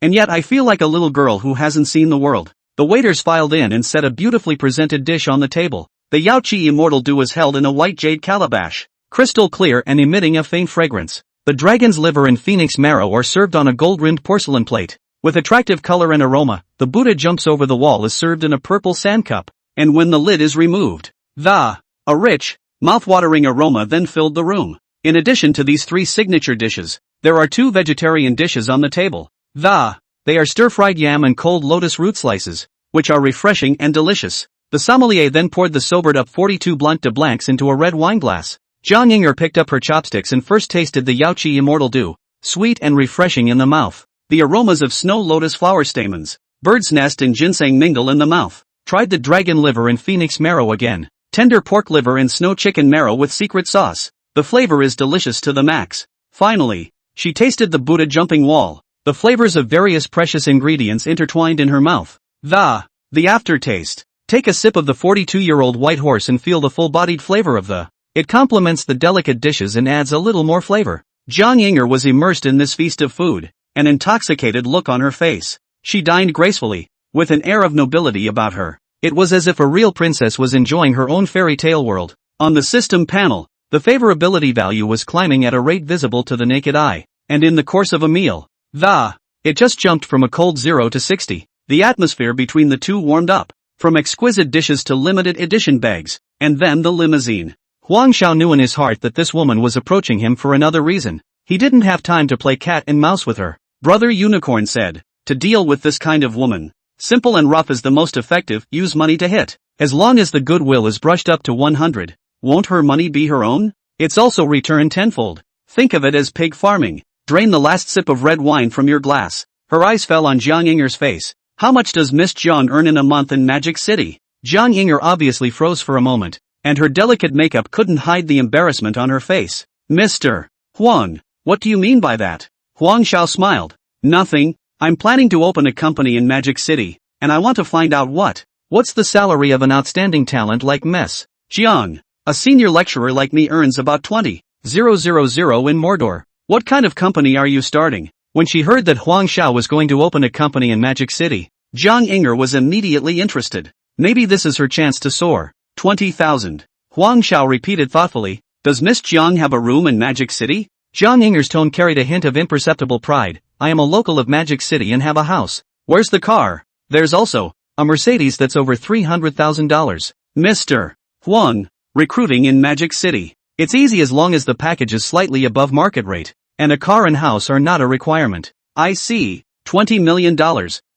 And yet I feel like a little girl who hasn't seen the world. The waiters filed in and set a beautifully presented dish on the table. The Yaoqi Immortal Dew was held in a white jade calabash, crystal clear and emitting a faint fragrance. The dragon's liver and phoenix marrow are served on a gold-rimmed porcelain plate. With attractive color and aroma, the Buddha jumps over the wall is served in a purple sand cup, and when the lid is removed, a rich, mouth-watering aroma then filled the room. In addition to these 3 signature dishes, there are 2 vegetarian dishes on the table. They are stir-fried yam and cold lotus root slices, which are refreshing and delicious. The sommelier then poured the sobered-up 42 Blanc de Blancs into a red wine glass. Jiang Yinger picked up her chopsticks and first tasted the Yaoqi Immortal Dew, sweet and refreshing in the mouth. The aromas of snow lotus flower stamens, bird's nest and ginseng mingle in the mouth. Tried the dragon liver and phoenix marrow again. Tender pork liver and snow chicken marrow with secret sauce. The flavor is delicious to the max. Finally, she tasted the Buddha jumping wall. The flavors of various precious ingredients intertwined in her mouth. The aftertaste. Take a sip of the 42-year-old white horse and feel the full-bodied flavor of it complements the delicate dishes and adds a little more flavor. Jiang Yinger was immersed in this feast of food, an intoxicated look on her face. She dined gracefully, with an air of nobility about her. It was as if a real princess was enjoying her own fairy tale world. On the system panel, the favorability value was climbing at a rate visible to the naked eye, and in the course of a meal, it just jumped from a cold 0 to 60. The atmosphere between the two warmed up, from exquisite dishes to limited edition bags, and then the limousine. Huang Xiao knew in his heart that this woman was approaching him for another reason. He didn't have time to play cat and mouse with her. Brother Unicorn said, to deal with this kind of woman, simple and rough is the most effective, use money to hit. As long as the goodwill is brushed up to 100, won't her money be her own? It's also returned tenfold. Think of it as pig farming. Drain the last sip of red wine from your glass. Her eyes fell on Jiang Yinger's face. How much does Miss Jiang earn in a month in Magic City? Jiang Yinger obviously froze for a moment, and her delicate makeup couldn't hide the embarrassment on her face. Mr. Huang, what do you mean by that? Huang Xiao smiled. Nothing, I'm planning to open a company in Magic City, and I want to find out what's the salary of an outstanding talent like Miss Jiang? A senior lecturer like me earns about 20,000 in Mordor. What kind of company are you starting? When she heard that Huang Xiao was going to open a company in Magic City, Jiang Yinger was immediately interested. Maybe this is her chance to soar. 20,000. Huang Xiao repeated thoughtfully, does Miss Jiang have a room in Magic City? Jiang Yinger's tone carried a hint of imperceptible pride. I am a local of Magic City and have a house. Where's the car? There's also a Mercedes that's over $300,000. Mr. Huang, recruiting in Magic City. It's easy as long as the package is slightly above market rate, and a car and house are not a requirement. I see. $20 million.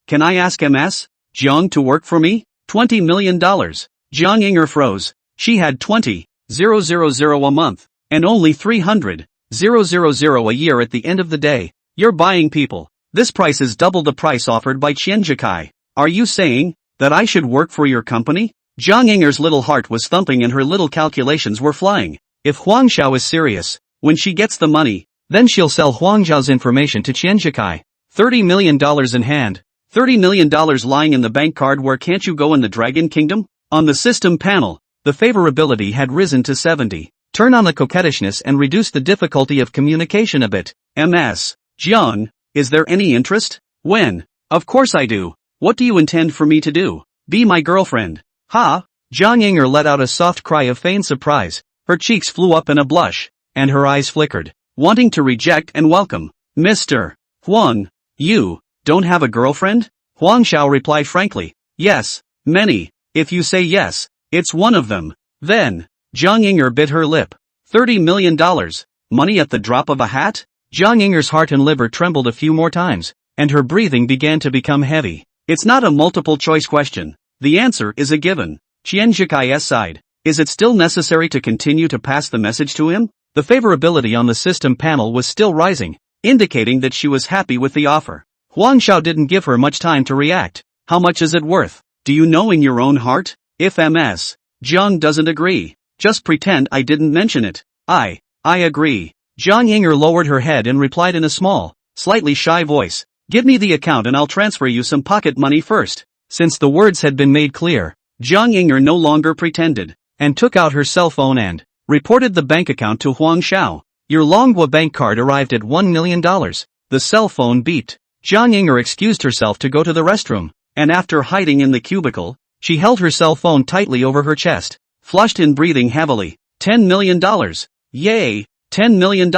Can I ask Ms. Jiang to work for me? $20 million. Jiang Yinger froze. She had 20,000 a month, and only 300,000 a year at the end of the day. You're buying people. This price is double the price offered by Qianjikai. Are you saying that I should work for your company? Jiang Yinger's little heart was thumping and her little calculations were flying. If Huang Xiao is serious, when she gets the money, then she'll sell Huang Xiao's information to Qianjikai. $30 million in hand. $30 million lying in the bank card. Where can't you go in the Dragon Kingdom? On the system panel, the favorability had risen to 70. Turn on the coquettishness and reduce the difficulty of communication a bit. Ms. Jiang, is there any interest? When? Of course I do. What do you intend for me to do? Be my girlfriend. Ha! Jiang Yinger let out a soft cry of feigned surprise. Her cheeks flew up in a blush, and her eyes flickered, wanting to reject and welcome. Mr. Huang, you don't have a girlfriend? Huang Xiao replied frankly. Yes, many. If you say yes, it's one of them. Then, Jiang Yinger bit her lip. $30 million. Money at the drop of a hat? Jiang Yinger's heart and liver trembled a few more times, and her breathing began to become heavy. It's not a multiple choice question. The answer is a given. Qianjikai sighed. Is it still necessary to continue to pass the message to him? The favorability on the system panel was still rising, indicating that she was happy with the offer. Huang Xiao didn't give her much time to react. How much is it worth? Do you know in your own heart? If Ms. Jiang doesn't agree, just pretend I didn't mention it. I agree. Jiang Yinger lowered her head and replied in a small, slightly shy voice. Give me the account and I'll transfer you some pocket money first. Since the words had been made clear, Jiang Yinger no longer pretended, and took out her cell phone and reported the bank account to Huang Xiao. Your Longhua bank card arrived at $1 million. The cell phone beeped. Jiang Yinger excused herself to go to the restroom, and after hiding in the cubicle, she held her cell phone tightly over her chest, flushed and breathing heavily. $10 million. Yay! $10 million.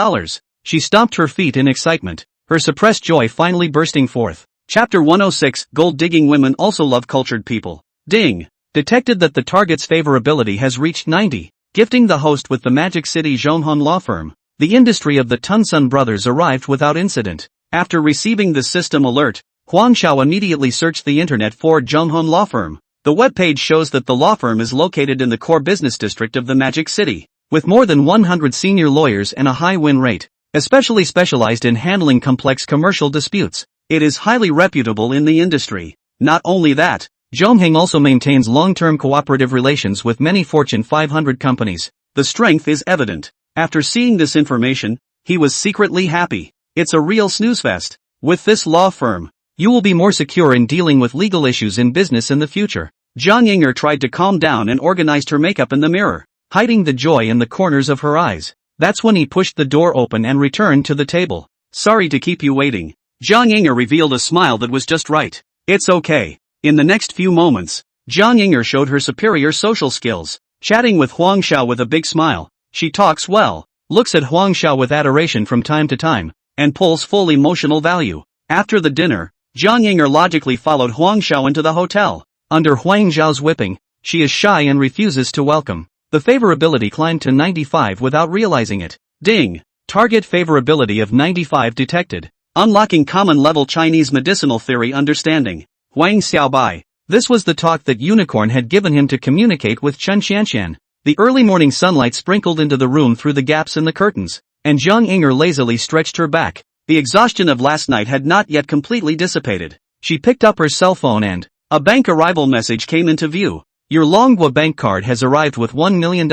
She stomped her feet in excitement, her suppressed joy finally bursting forth. Chapter 106. Gold-digging women also love cultured people. Ding! Detected that the target's favorability has reached 90, gifting the host with the Magic City Zhonghan law firm. The industry of the Tunsun brothers arrived without incident. After receiving the system alert, Huang Xiao immediately searched the internet for Zhonghan law firm. The webpage shows that the law firm is located in the core business district of the Magic City, with more than 100 senior lawyers and a high win rate, especially specialized in handling complex commercial disputes. It is highly reputable in the industry. Not only that, Zhonghan also maintains long-term cooperative relations with many Fortune 500 companies. The strength is evident. After seeing this information, he was secretly happy. It's a real snoozefest. With this law firm, you will be more secure in dealing with legal issues in business in the future. Jiang Yinger tried to calm down and organized her makeup in the mirror, hiding the joy in the corners of her eyes. That's when he pushed the door open and returned to the table. Sorry to keep you waiting. Jiang Yinger revealed a smile that was just right. It's okay. In the next few moments, Jiang Yinger showed her superior social skills, chatting with Huang Xiao with a big smile. She talks well, looks at Huang Xiao with adoration from time to time, and pulls full emotional value. After the dinner, Jiang Yinger logically followed Huang Xiao into the hotel. Under Huang Xiao's whipping, she is shy and refuses to welcome. The favorability climbed to 95 without realizing it. Ding! Target favorability of 95 detected. Unlocking common level Chinese medicinal theory understanding. Huang Xiaobai. This was the talk that Unicorn had given him to communicate with Chen Xianxian. The early morning sunlight sprinkled into the room through the gaps in the curtains, and Jiang Yinger lazily stretched her back. The exhaustion of last night had not yet completely dissipated. She picked up her cell phone and a bank arrival message came into view. Your Longhua bank card has arrived with $1 million.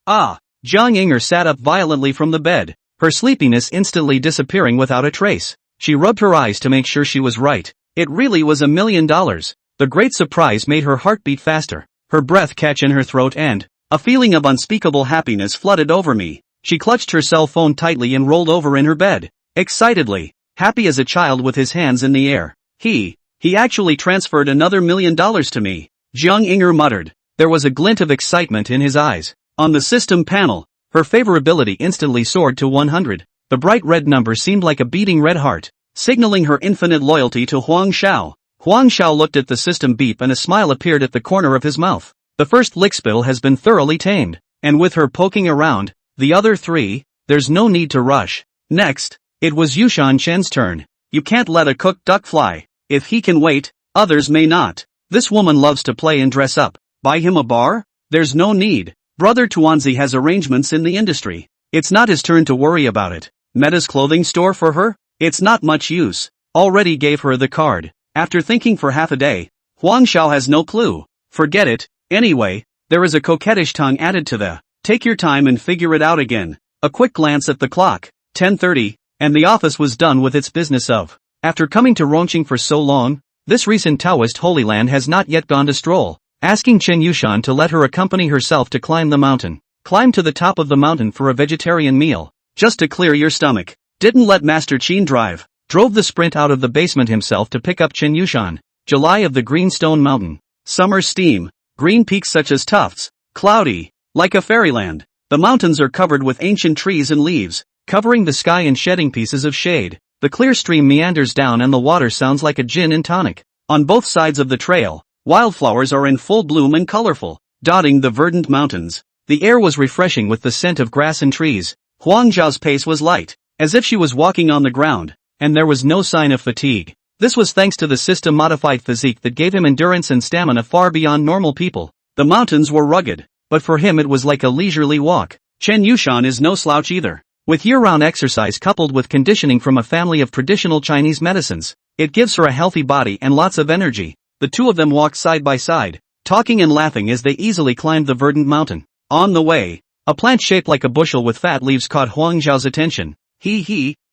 Ah! Jiang Yinger sat up violently from the bed, her sleepiness instantly disappearing without a trace. She rubbed her eyes to make sure she was right. It really was $1 million. The great surprise made her heart beat faster, her breath catch in her throat and a feeling of unspeakable happiness flooded over me. She clutched her cell phone tightly and rolled over in her bed, excitedly, happy as a child with his hands in the air. He actually transferred another $1 million to me. Jiang Yinger muttered. There was a glint of excitement in his eyes. On the system panel, her favorability instantly soared to 100. The bright red number seemed like a beating red heart, signaling her infinite loyalty to Huang Xiao. Huang Xiao looked at the system beep and a smile appeared at the corner of his mouth. The first lickspill has been thoroughly tamed, and with her poking around the other three, there's no need to rush. Next, it was Yushan Chen's turn. You can't let a cooked duck fly. If he can wait, others may not. This woman loves to play and dress up. Buy him a bar? There's no need. Brother Tuanzi has arrangements in the industry. It's not his turn to worry about it. Meta's clothing store for her? It's not much use. Already gave her the card. After thinking for half a day, Huang Xiao has no clue. Forget it. Anyway, there is a coquettish tongue added to the take your time and figure it out again. A quick glance at the clock, 10:30, and the office was done with its business of. After coming to Rongqing for so long, this recent Taoist Holy Land has not yet gone to stroll, asking Chen Yushan to let her accompany herself to climb the mountain. Climb to the top of the mountain for a vegetarian meal, just to clear your stomach. Didn't let Master Qin drive. Drove the sprint out of the basement himself to pick up Chen Yushan. July of the Greenstone Mountain. Summer steam. Green peaks such as tufts. Cloudy. Like a fairyland. The mountains are covered with ancient trees and leaves, covering the sky and shedding pieces of shade. The clear stream meanders down and the water sounds like a gin and tonic. On both sides of the trail, wildflowers are in full bloom and colorful, dotting the verdant mountains. The air was refreshing with the scent of grass and trees. Huang Zhao's pace was light, as if she was walking on the ground, and there was no sign of fatigue. This was thanks to the system-modified physique that gave him endurance and stamina far beyond normal people. The mountains were rugged, but for him it was like a leisurely walk. Chen Yushan is no slouch either. With year-round exercise coupled with conditioning from a family of traditional Chinese medicines, it gives her a healthy body and lots of energy. The two of them walked side by side, talking and laughing as they easily climbed the verdant mountain. On the way, A plant shaped like a bushel with fat leaves caught Huang Xiao's attention.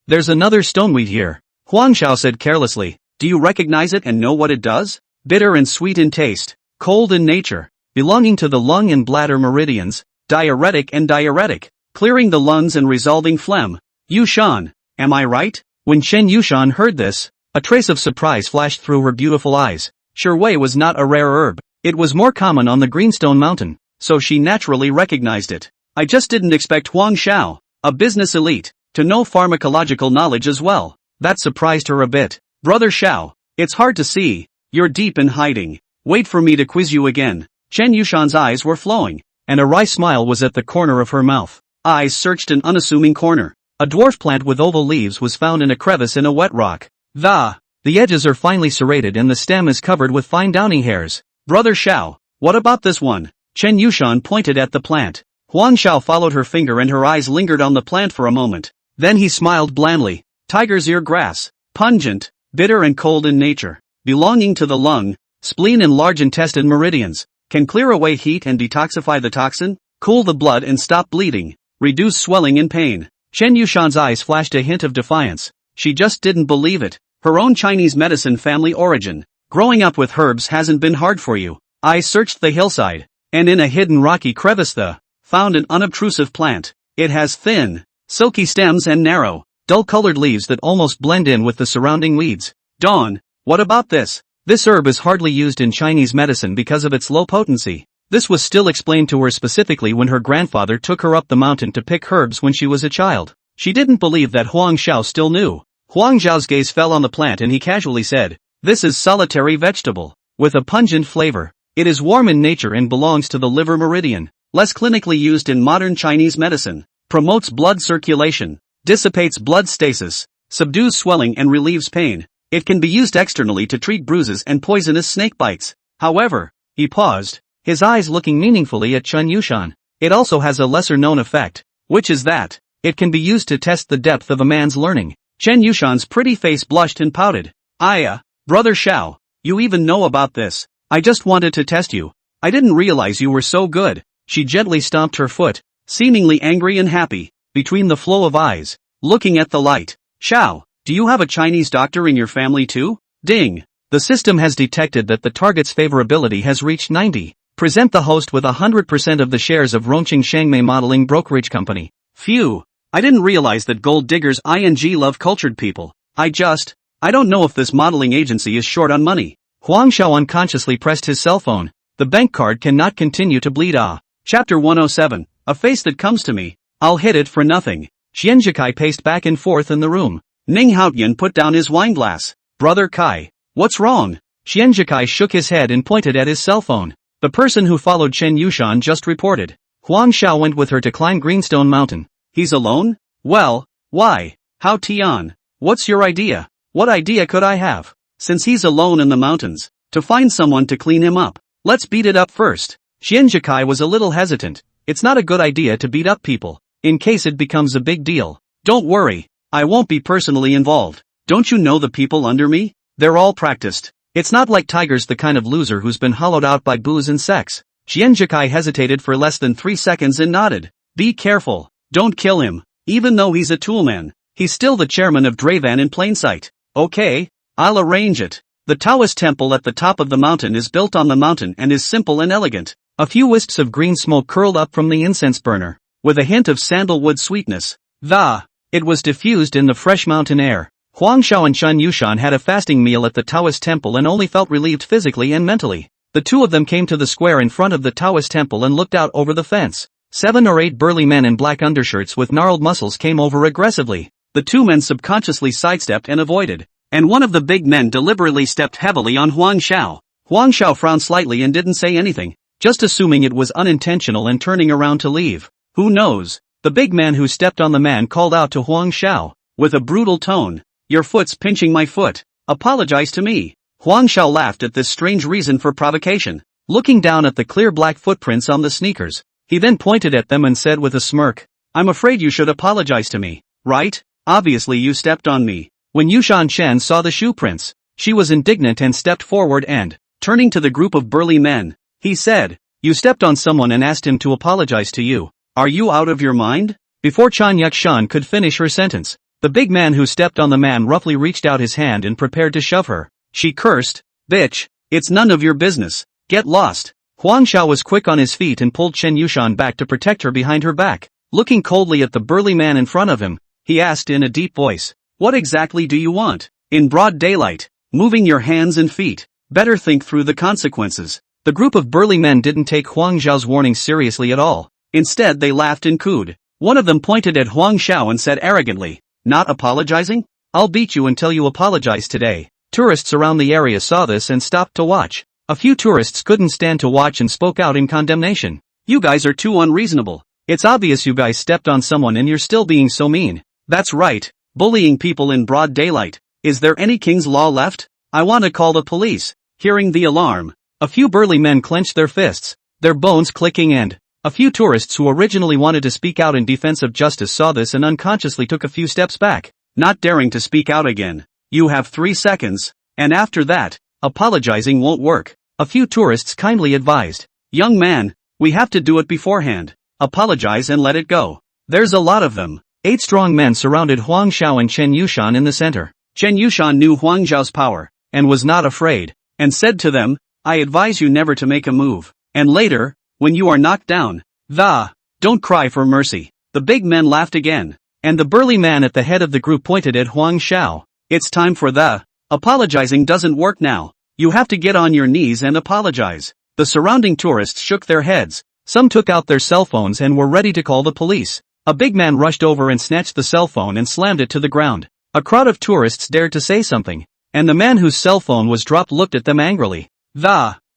There's another stoneweed here. Huang Xiao said carelessly. Do you recognize it and know what it does? Bitter and sweet in taste, cold in nature, belonging to the lung and bladder meridians, diuretic, clearing the lungs and resolving phlegm. Yushan, am I right? When Chen Yushan heard this, a trace of surprise flashed through her beautiful eyes. Shirwei was not a rare herb. It was more common on the Greenstone Mountain, so she naturally recognized it. I just didn't expect Huang Xiao, a business elite, to know pharmacological knowledge as well. That surprised her a bit. Brother Xiao, it's hard to see. You're deep in hiding. Wait for me to quiz you again. Chen Yushan's eyes were flowing, and a wry smile was at the corner of her mouth. Eyes searched an unassuming corner. A dwarf plant with oval leaves was found in a crevice in a wet rock. The edges are finely serrated and the stem is covered with fine downy hairs. Brother Xiao, what about this one? Chen Yushan pointed at the plant. Huang Xiao followed her finger and her eyes lingered on the plant for a moment. Then he smiled blandly. Tiger's ear grass. Pungent, bitter and cold in nature. Belonging to the lung, spleen and large intestine meridians. Can clear away heat and detoxify the toxin, cool the blood and stop bleeding, reduce swelling and pain. Chen Yushan's eyes flashed a hint of defiance. She just didn't believe it. Her own Chinese medicine family origin. Growing up with herbs hasn't been hard for you. I searched the hillside, and in a hidden rocky crevice found an unobtrusive plant. It has thin, silky stems and narrow, dull-colored leaves that almost blend in with the surrounding weeds. Dawn, what about this? This herb is hardly used in Chinese medicine because of its low potency. This was still explained to her specifically when her grandfather took her up the mountain to pick herbs when she was a child. She didn't believe that Huang Xiao still knew. Huang Xiao's gaze fell on the plant and he casually said, this is solitary vegetable, with a pungent flavor. It is warm in nature and belongs to the liver meridian, less clinically used in modern Chinese medicine, promotes blood circulation, dissipates blood stasis, subdues swelling and relieves pain. It can be used externally to treat bruises and poisonous snake bites. However, he paused, his eyes looking meaningfully at Chen Yushan. It also has a lesser-known effect, which is that it can be used to test the depth of a man's learning. Chen Yushan's pretty face blushed and pouted. Brother Xiao, you even know about this. I just wanted to test you. I didn't realize you were so good. She gently stomped her foot, seemingly angry and happy, between the flow of eyes, looking at the light. Xiao, do you have a Chinese doctor in your family too? Ding. The system has detected that the target's favorability has reached 90. Present the host with 100% of the shares of Rongqing Shangmei Modeling Brokerage Company. Phew. I didn't realize that gold diggers love cultured people. I don't know if this modeling agency is short on money. Huang Xiao unconsciously pressed his cell phone. The bank card cannot continue to bleed. Chapter 107. A face that comes to me. I'll hit it for nothing. Xianjikai paced back and forth in the room. Ning Haotian put down his wineglass. Brother Kai. What's wrong? Xianjikai shook his head and pointed at his cell phone. The person who followed Chen Yushan just reported. Huang Xiao went with her to climb Greenstone Mountain. He's alone? Well, why? Hao Tian. What's your idea? What idea could I have? Since he's alone in the mountains, to find someone to clean him up. Let's beat it up first. Xianjikai was a little hesitant. It's not a good idea to beat up people, in case it becomes a big deal. Don't worry, I won't be personally involved. Don't you know the people under me? They're all practiced. It's not like Tiger's the kind of loser who's been hollowed out by booze and sex. Xianjikai hesitated for less than 3 seconds and nodded. Be careful, don't kill him. Even though he's a toolman, he's still the chairman of Dravan in plain sight. Okay, I'll arrange it. The Taoist temple at the top of the mountain is built on the mountain and is simple and elegant. A few wisps of green smoke curled up from the incense burner, with a hint of sandalwood sweetness. It was diffused in the fresh mountain air. Huang Xiao and Chen Yushan had a fasting meal at the Taoist temple and only felt relieved physically and mentally. The two of them came to the square in front of the Taoist temple and looked out over the fence. 7 or 8 burly men in black undershirts with gnarled muscles came over aggressively. The 2 men subconsciously sidestepped and avoided, and one of the big men deliberately stepped heavily on Huang Xiao. Huang Xiao frowned slightly and didn't say anything, just assuming it was unintentional and turning around to leave. Who knows? The big man who stepped on the man called out to Huang Xiao, with a brutal tone. Your foot's pinching my foot. Apologize to me. Huang Xiao laughed at this strange reason for provocation, looking down at the clear black footprints on the sneakers. He then pointed at them and said with a smirk, I'm afraid you should apologize to me, right? Obviously you stepped on me. When Yushan Chen saw the shoe prints, she was indignant and stepped forward and, turning to the group of burly men, he said, you stepped on someone and asked him to apologize to you. Are you out of your mind? Before Chan Yukshan could finish her sentence, the big man who stepped on the man roughly reached out his hand and prepared to shove her. She cursed, "Bitch, it's none of your business. Get lost." Huang Xiao was quick on his feet and pulled Chen Yushan back to protect her behind her back. Looking coldly at the burly man in front of him, he asked in a deep voice, "What exactly do you want? In broad daylight, moving your hands and feet. Better think through the consequences." The group of burly men didn't take Huang Xiao's warning seriously at all. Instead they laughed and cooed. One of them pointed at Huang Xiao and said arrogantly, "Not apologizing? I'll beat you until you apologize today." Tourists around the area saw this and stopped to watch. A few tourists couldn't stand to watch and spoke out in condemnation. "You guys are too unreasonable. It's obvious you guys stepped on someone and you're still being so mean." "That's right, bullying people in broad daylight. Is there any king's law left? I want to call the police." Hearing the alarm, a few burly men clenched their fists, their bones clicking, and a few tourists who originally wanted to speak out in defense of justice saw this and unconsciously took a few steps back, not daring to speak out again. "You have 3 seconds, and after that, apologizing won't work," a few tourists kindly advised. "Young man, we have to do it beforehand. Apologize and let it go." There's a lot of them. 8 strong men surrounded Huang Xiao and Chen Yushan in the center. Chen Yushan knew Huang Xiao's power, and was not afraid, and said to them, "I advise you never to make a move, and later, when you are knocked down, don't cry for mercy." The big men laughed again, and the burly man at the head of the group pointed at Huang Xiao. "It's time for apologizing doesn't work now. You have to get on your knees and apologize." The surrounding tourists shook their heads. Some took out their cell phones and were ready to call the police. A big man rushed over and snatched the cell phone and slammed it to the ground. A crowd of tourists dared to say something, and the man whose cell phone was dropped looked at them angrily.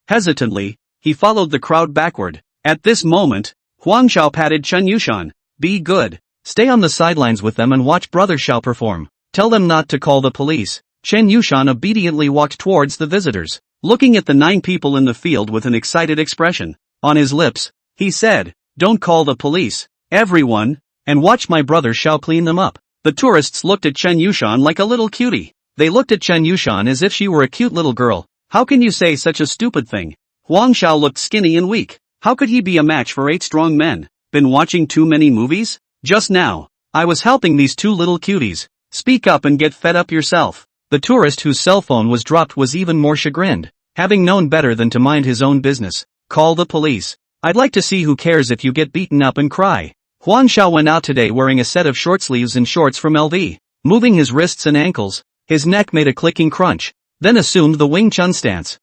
Hesitantly, he followed the crowd backward. At this moment, Huang Xiao patted Chen Yushan. "Be good. Stay on the sidelines with them and watch Brother Xiao perform. Tell them not to call the police." Chen Yushan obediently walked towards the visitors, looking at the 9 people in the field with an excited expression on his lips. He said, "Don't call the police, everyone, and watch my brother Xiao clean them up." The tourists looked at Chen Yushan like a little cutie. They looked at Chen Yushan as if she were a cute little girl. "How can you say such a stupid thing?" Huang Xiao looked skinny and weak. How could he be a match for 8 strong men? Been watching too many movies? Just now, I was helping these 2 little cuties. Speak up and get fed up yourself. The tourist whose cell phone was dropped was even more chagrined, having known better than to mind his own business. "Call the police. I'd like to see who cares if you get beaten up and cry." Huang Xiao went out today wearing a set of short sleeves and shorts from LV. Moving his wrists and ankles, his neck made a clicking crunch, then assumed the Wing Chun stance.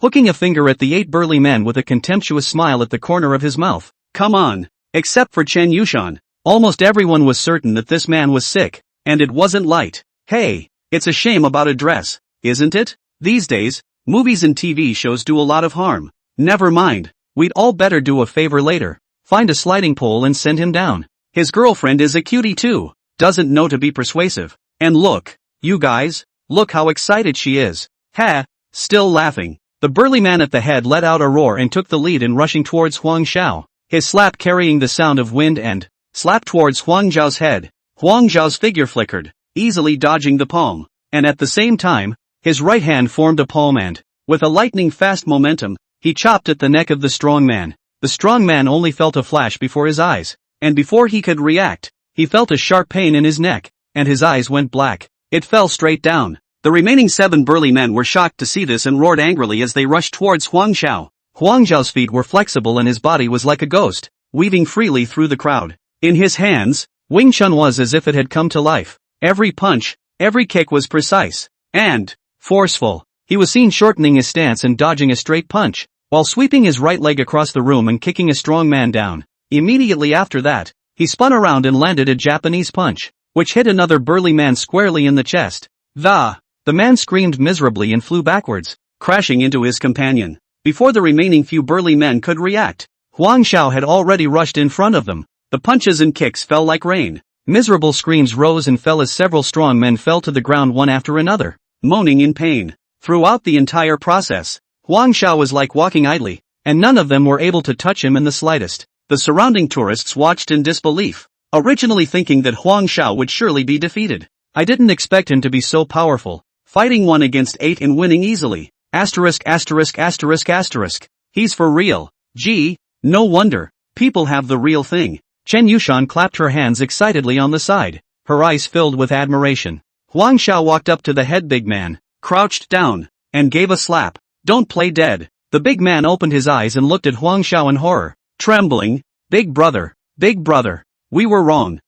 Hooking a finger at the 8 burly men with a contemptuous smile at the corner of his mouth. "Come on." Except for Chen Yushan, almost everyone was certain that this man was sick, and it wasn't light. "Hey, it's a shame about a dress, isn't it? These days, movies and TV shows do a lot of harm." "Never mind, we'd all better do a favor later. Find a sliding pole and send him down. His girlfriend is a cutie too, doesn't know to be persuasive. And look, you guys, look how excited she is." Still laughing. The burly man at the head let out a roar and took the lead in rushing towards Huang Xiao, his slap carrying the sound of wind and slap towards Huang Zhao's head. Huang Zhao's figure flickered, easily dodging the palm, and at the same time, his right hand formed a palm and, with a lightning-fast momentum, he chopped at the neck of the strong man. The strong man only felt a flash before his eyes, and before he could react, he felt a sharp pain in his neck, and his eyes went black. It fell straight down. The remaining 7 burly men were shocked to see this and roared angrily as they rushed towards Huang Xiao. Huang Zhao's feet were flexible and his body was like a ghost, weaving freely through the crowd. In his hands, Wing Chun was as if it had come to life. Every punch, every kick was precise and forceful. He was seen shortening his stance and dodging a straight punch, while sweeping his right leg across the room and kicking a strong man down. Immediately after that, he spun around and landed a Japanese punch, which hit another burly man squarely in the chest. The man screamed miserably and flew backwards, crashing into his companion. Before the remaining few burly men could react, Huang Xiao had already rushed in front of them. The punches and kicks fell like rain. Miserable screams rose and fell as several strong men fell to the ground one after another, moaning in pain. Throughout the entire process, Huang Xiao was like walking idly, and none of them were able to touch him in the slightest. The surrounding tourists watched in disbelief, originally thinking that Huang Xiao would surely be defeated. "I didn't expect him to be so powerful. Fighting 1 against 8 and winning easily. He's for real. Gee, no wonder. People have the real thing. Chen Yushan clapped her hands excitedly on the side, her eyes filled with admiration. Huang Xiao walked up to the head big man, crouched down, and gave a slap. Don't play dead. The big man opened his eyes and looked at Huang Xiao in horror, trembling. Big brother, we were wrong.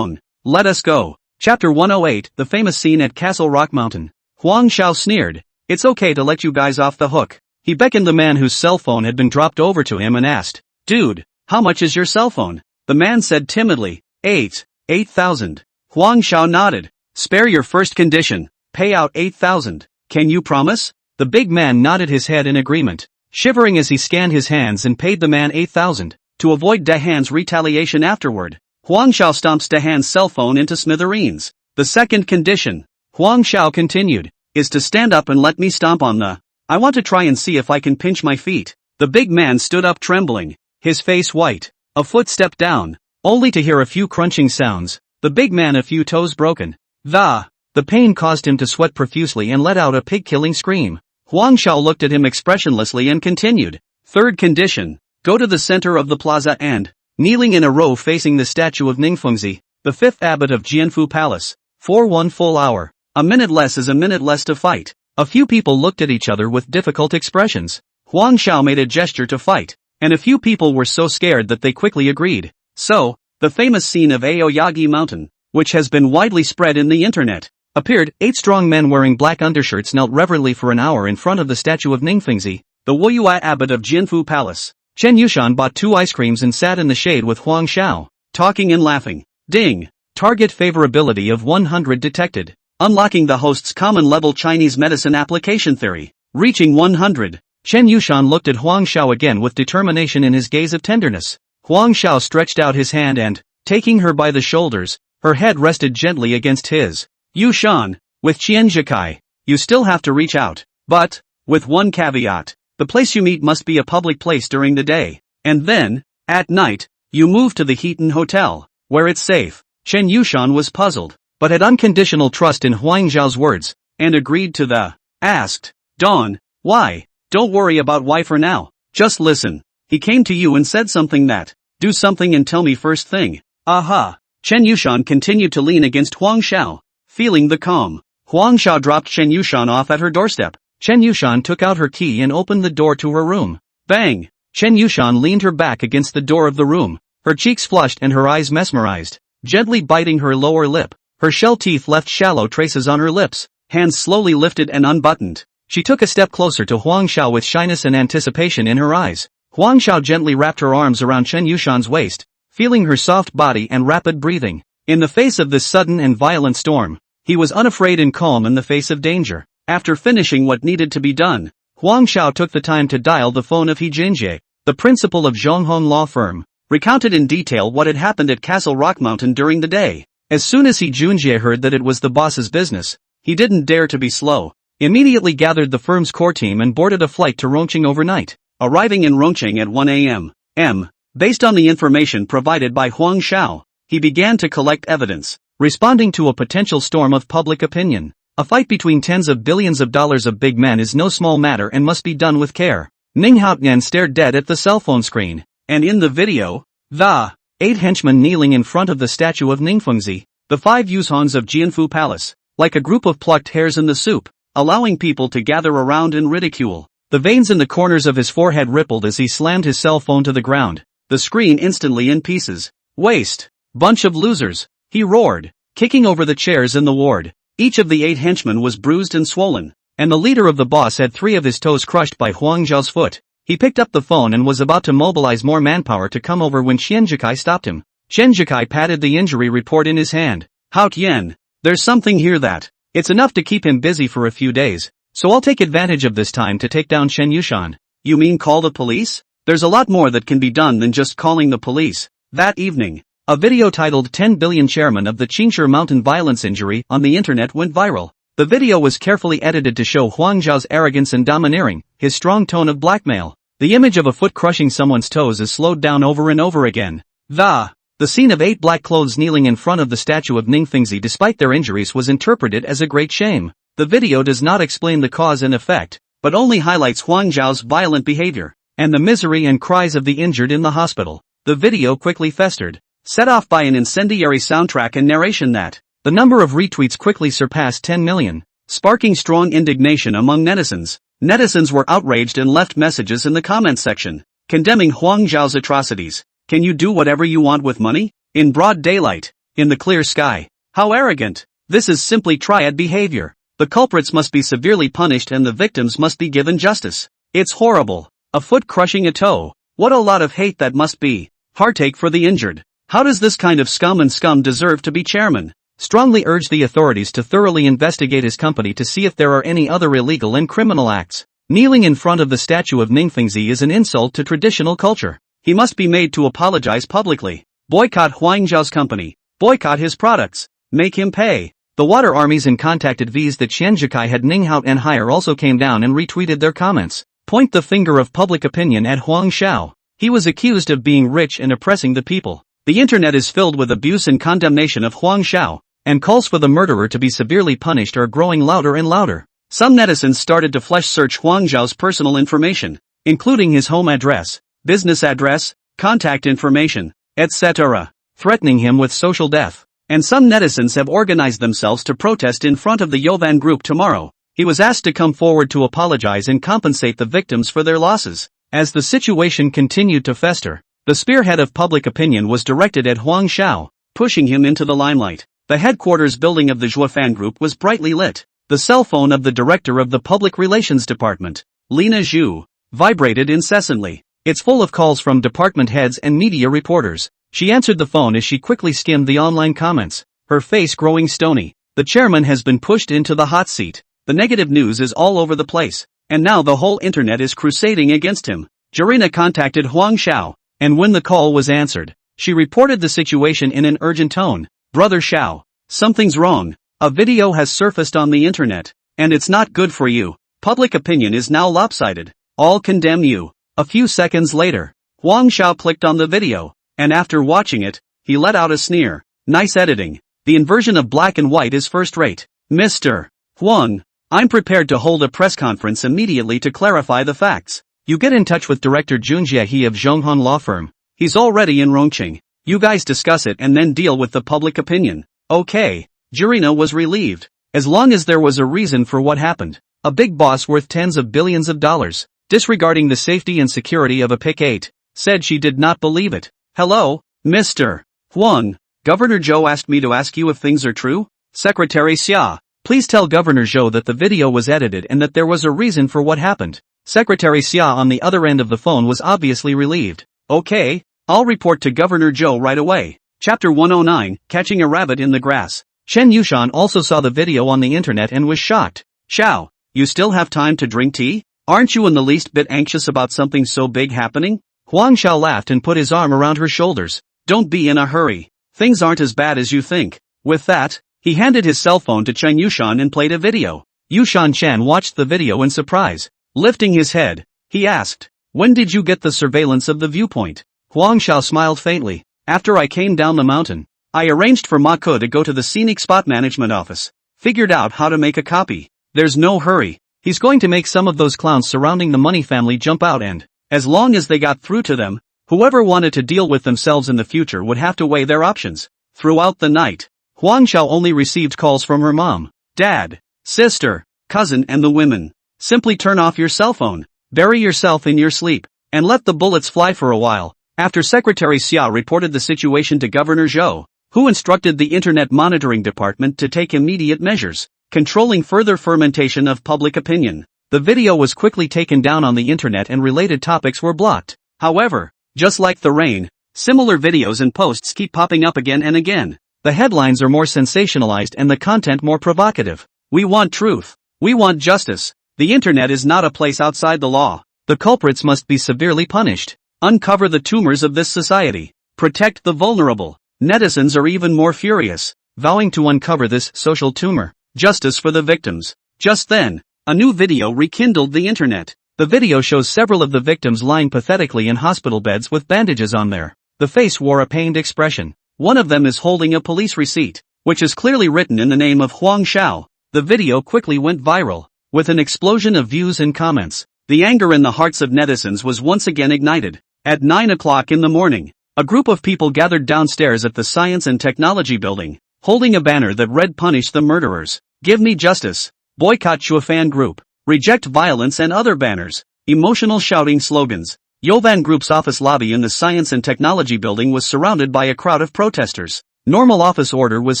Let us go. Chapter 108, the famous scene at Castle Rock Mountain. Huang Xiao sneered. It's okay to let you guys off the hook. He beckoned the man whose cell phone had been dropped over to him and asked, Dude, how much is your cell phone? The man said timidly, 8,000. Huang Xiao nodded. Spare your first condition. Pay out 8,000. Can you promise? The big man nodded his head in agreement, shivering as he scanned his hands and paid the man 8,000, to avoid Dahan's retaliation afterward. Huang Xiao stomps Dahan's cell phone into smithereens. The second condition, Huang Xiao continued, is to stand up and let me stomp on the... I want to try and see if I can pinch my feet. The big man stood up trembling, his face white. A foot stepped down, only to hear a few crunching sounds. The big man a few toes broken. The pain caused him to sweat profusely and let out a pig-killing scream. Huang Xiao looked at him expressionlessly and continued. Third condition, go to the center of the plaza and, kneeling in a row facing the statue of Ningfengzi, the fifth abbot of Jianfu Palace, for 1 full hour. A minute less is a minute less to fight. A few people looked at each other with difficult expressions. Huang Xiao made a gesture to fight, and a few people were so scared that they quickly agreed. So, the famous scene of Aoyagi Mountain, which has been widely spread in the internet, appeared. 8 strong men wearing black undershirts knelt reverently for an hour in front of the statue of Ningfengzi, the Woyua abbot of Jianfu Palace. Chen Yushan bought 2 ice creams and sat in the shade with Huang Xiao, talking and laughing. Ding! Target favorability of 100 detected. Unlocking the host's common-level Chinese medicine application theory. Reaching 100. Chen Yushan looked at Huang Xiao again with determination in his gaze of tenderness. Huang Xiao stretched out his hand and, taking her by the shoulders, her head rested gently against his. Yushan, with Qianzhikai, you still have to reach out. But, with one caveat, the place you meet must be a public place during the day. And then, at night, you move to the Heaton Hotel, where it's safe. Chen Yushan was puzzled, but had unconditional trust in Huang Xiao's words, and agreed to the. Asked, Dawn, why? Don't worry about why for now, just listen. He came to you and said something that, do something and tell me first thing. Aha. Chen Yushan continued to lean against Huang Xiao, feeling the calm. Huang Xiao dropped Chen Yushan off at her doorstep. Chen Yushan took out her key and opened the door to her room. Bang! Chen Yushan leaned her back against the door of the room, her cheeks flushed and her eyes mesmerized, gently biting her lower lip. Her shell teeth left shallow traces on her lips, hands slowly lifted and unbuttoned. She took a step closer to Huang Xiao with shyness and anticipation in her eyes. Huang Xiao gently wrapped her arms around Chen Yushan's waist, feeling her soft body and rapid breathing. In the face of this sudden and violent storm, he was unafraid and calm in the face of danger. After finishing what needed to be done, Huang Xiao took the time to dial the phone of He Jinjie, the principal of Zhonghong law firm, recounted in detail what had happened at Castle Rock Mountain during the day. As soon as He Junjie heard that it was the boss's business, he didn't dare to be slow, immediately gathered the firm's core team and boarded a flight to Rongqing overnight, arriving in Rongqing at 1 a.m. Based on the information provided by Huang Xiao, he began to collect evidence, responding to a potential storm of public opinion. A fight between tens of billions of dollars of big men is no small matter and must be done with care. Ning Haotian stared dead at the cell phone screen, and in the video, the 8 henchmen kneeling in front of the statue of Ningfengzi, the 5 Yuzhans of Jianfu Palace, like a group of plucked hairs in the soup, allowing people to gather around in ridicule. The veins in the corners of his forehead rippled as he slammed his cell phone to the ground, the screen instantly in pieces. Waste! Bunch of losers! He roared, kicking over the chairs in the ward. Each of the 8 henchmen was bruised and swollen, and the leader of the boss had 3 of his toes crushed by Huang Xiao's foot. He picked up the phone and was about to mobilize more manpower to come over when Qianzhikai stopped him. Qianzhikai patted the injury report in his hand. Hao Tian, there's something here that, it's enough to keep him busy for a few days, so I'll take advantage of this time to take down Chen Yushan. You mean call the police? There's a lot more that can be done than just calling the police. That evening, a video titled 10 Billion Chairman of the Qingshi Mountain Violence Injury on the internet went viral. The video was carefully edited to show Huang Xiao's arrogance and domineering, his strong tone of blackmail. The image of a foot crushing someone's toes is slowed down over and over again. The scene of 8 black clothes kneeling in front of the statue of Ningfengzi despite their injuries was interpreted as a great shame. The video does not explain the cause and effect, but only highlights Huang Xiao's violent behavior. and the misery and cries of the injured in the hospital. The video quickly festered, set off by an incendiary soundtrack and narration that the number of retweets quickly surpassed 10 million, sparking strong indignation among netizens. Netizens were outraged and left messages in the comments section, condemning Huang Zhao's atrocities. Can you do whatever you want with money? In broad daylight, in the clear sky. How arrogant! This is simply triad behavior. The culprits must be severely punished and the victims must be given justice. It's horrible. A foot crushing a toe. What a lot of hate that must be. Heartache for the injured. How does this kind of scum deserve to be chairman? Strongly urge the authorities to thoroughly investigate his company to see if there are any other illegal and criminal acts. Kneeling in front of the statue of Ningfengzi is an insult to traditional culture. He must be made to apologize publicly. Boycott Huang Zhao's company. Boycott his products. Make him pay. The water armies and contacted V's that Qianzhikai had Ninghout and Hire also came down and retweeted their comments. Point the finger of public opinion at Huang Zhao. He was accused of being rich and oppressing the people. The internet is filled with abuse and condemnation of Huang Zhao, and calls for the murderer to be severely punished are growing louder and louder. Some netizens started to flash search Huang Zhao's personal information, including his home address, business address, contact information, etc., threatening him with social death. And some netizens have organized themselves to protest in front of the Yovan group tomorrow. He was asked to come forward to apologize and compensate the victims for their losses. As the situation continued to fester, the spearhead of public opinion was directed at Huang Zhao, pushing him into the limelight. The headquarters building of the Zhuofan group was brightly lit. The cell phone of the director of the public relations department, Lina Zhu, vibrated incessantly. It's full of calls from department heads and media reporters. She answered the phone as she quickly skimmed the online comments, her face growing stony. The chairman has been pushed into the hot seat. The negative news is all over the place, and now the whole internet is crusading against him. Jarina contacted Huang Zhao, and when the call was answered, she reported the situation in an urgent tone. Brother Zhao, something's wrong. A video has surfaced on the internet, and it's not good for you. Public opinion is now lopsided. All condemn you. A few seconds later, Huang Zhao clicked on the video, and after watching it, he let out a sneer. Nice editing. The inversion of black and white is first rate. Mr. Huang, I'm prepared to hold a press conference immediately to clarify the facts. You get in touch with director Jun Jiehe of Zhonghan Law Firm. He's already in Rongqing. You guys discuss it and then deal with the public opinion. Okay. Jarina was relieved. As long as there was a reason for what happened. A big boss worth tens of billions of dollars, disregarding the safety and security of a Pick 8, said she did not believe it. Hello, Mr. Huang. Governor Zhou asked me to ask you if things are true. Secretary Xia, please tell Governor Zhou that the video was edited and that there was a reason for what happened. Secretary Xia on the other end of the phone was obviously relieved. Okay, I'll report to Governor Zhou right away. Chapter 109, Catching a Rabbit in the Grass. Chen Yushan also saw the video on the internet and was shocked. Xiao, you still have time to drink tea? Aren't you in the least bit anxious about something so big happening? Huang Xiao laughed and put his arm around her shoulders. Don't be in a hurry. Things aren't as bad as you think. With that, he handed his cell phone to Chen Yushan and played a video. Yushan Chen watched the video in surprise. Lifting his head, he asked, when did you get the surveillance of the viewpoint? Huang Xiao smiled faintly. After I came down the mountain, I arranged for Ma Ke to go to the scenic spot management office. Figured out how to make a copy. There's no hurry. He's going to make some of those clowns surrounding the Money family jump out and, as long as they got through to them, whoever wanted to deal with themselves in the future would have to weigh their options. Throughout the night, Huang Xiao only received calls from her mom, dad, sister, cousin and the women. Simply turn off your cell phone, bury yourself in your sleep, and let the bullets fly for a while. After Secretary Xia reported the situation to Governor Zhou, who instructed the Internet Monitoring Department to take immediate measures, controlling further fermentation of public opinion. The video was quickly taken down on the internet and related topics were blocked. However, just like the rain, similar videos and posts keep popping up again and again. The headlines are more sensationalized and the content more provocative. We want truth. We want justice. The internet is not a place outside the law. The culprits must be severely punished. Uncover the tumors of this society. Protect the vulnerable. Netizens are even more furious, vowing to uncover this social tumor. Justice for the victims. Just then, a new video rekindled the internet. The video shows several of the victims lying pathetically in hospital beds with bandages on there. The face wore a pained expression. One of them is holding a police receipt, which is clearly written in the name of Huang Zhao. The video quickly went viral, with an explosion of views and comments. The anger in the hearts of netizens was once again ignited. At 9 o'clock in the morning, a group of people gathered downstairs at the Science and Technology building, holding a banner that read "Punish the murderers, give me justice, boycott Shuafan Group, reject violence" and other banners. Emotional shouting slogans. Yovan Group's office lobby in the Science and Technology building was surrounded by a crowd of protesters. Normal office order was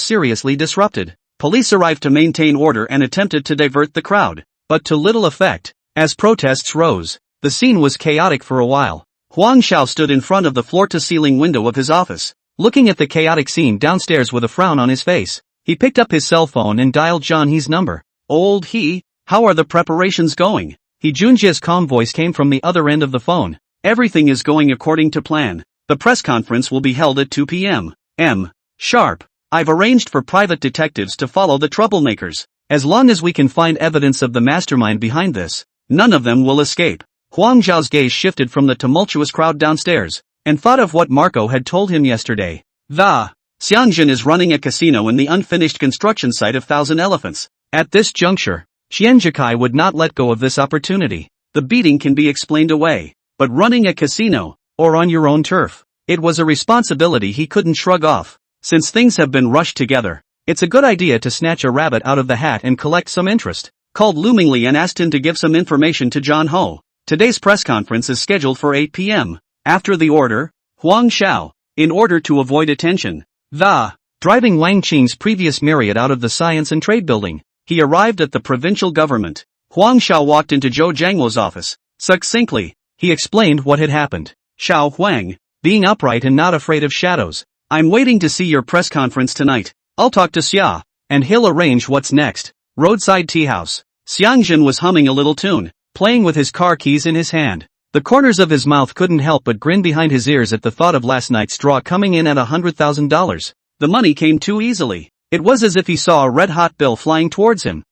seriously disrupted. Police arrived to maintain order and attempted to divert the crowd, but to little effect. As protests rose, the scene was chaotic for a while. Huang Xiao stood in front of the floor-to-ceiling window of his office, looking at the chaotic scene downstairs with a frown on his face. He picked up his cell phone and dialed Zhang He's number. "Old He, how are the preparations going?" He Junjia's calm voice came from the other end of the phone. "Everything is going according to plan. The press conference will be held at 2 p.m. Sharp. I've arranged for private detectives to follow the troublemakers. As long as we can find evidence of the mastermind behind this, none of them will escape." Huang Zhao's gaze shifted from the tumultuous crowd downstairs, and thought of what Marco had told him yesterday. The Xiangjin is running a casino in the unfinished construction site of Thousand Elephants. At this juncture, Xianjikai would not let go of this opportunity. The beating can be explained away, but running a casino, or on your own turf, it was a responsibility he couldn't shrug off. Since things have been rushed together, it's a good idea to snatch a rabbit out of the hat and collect some interest. Called Lu Mingli and asked him to give some information to John Ho. Today's press conference is scheduled for 8 p.m. After the order, Huang Xiao, in order to avoid attention, driving Wang Qing's previous Marriott out of the Science and Trade building, he arrived at the provincial government. Huang Xiao walked into Zhou Jiangmo's office. Succinctly, he explained what had happened. "Xiao Huang, being upright and not afraid of shadows, I'm waiting to see your press conference tonight. I'll talk to Xia, and he'll arrange what's next." Roadside tea house. Xiangjin was humming a little tune, playing with his car keys in his hand. The corners of his mouth couldn't help but grin behind his ears at the thought of last night's draw coming in at $100,000. The money came too easily. It was as if he saw a red-hot bill flying towards him.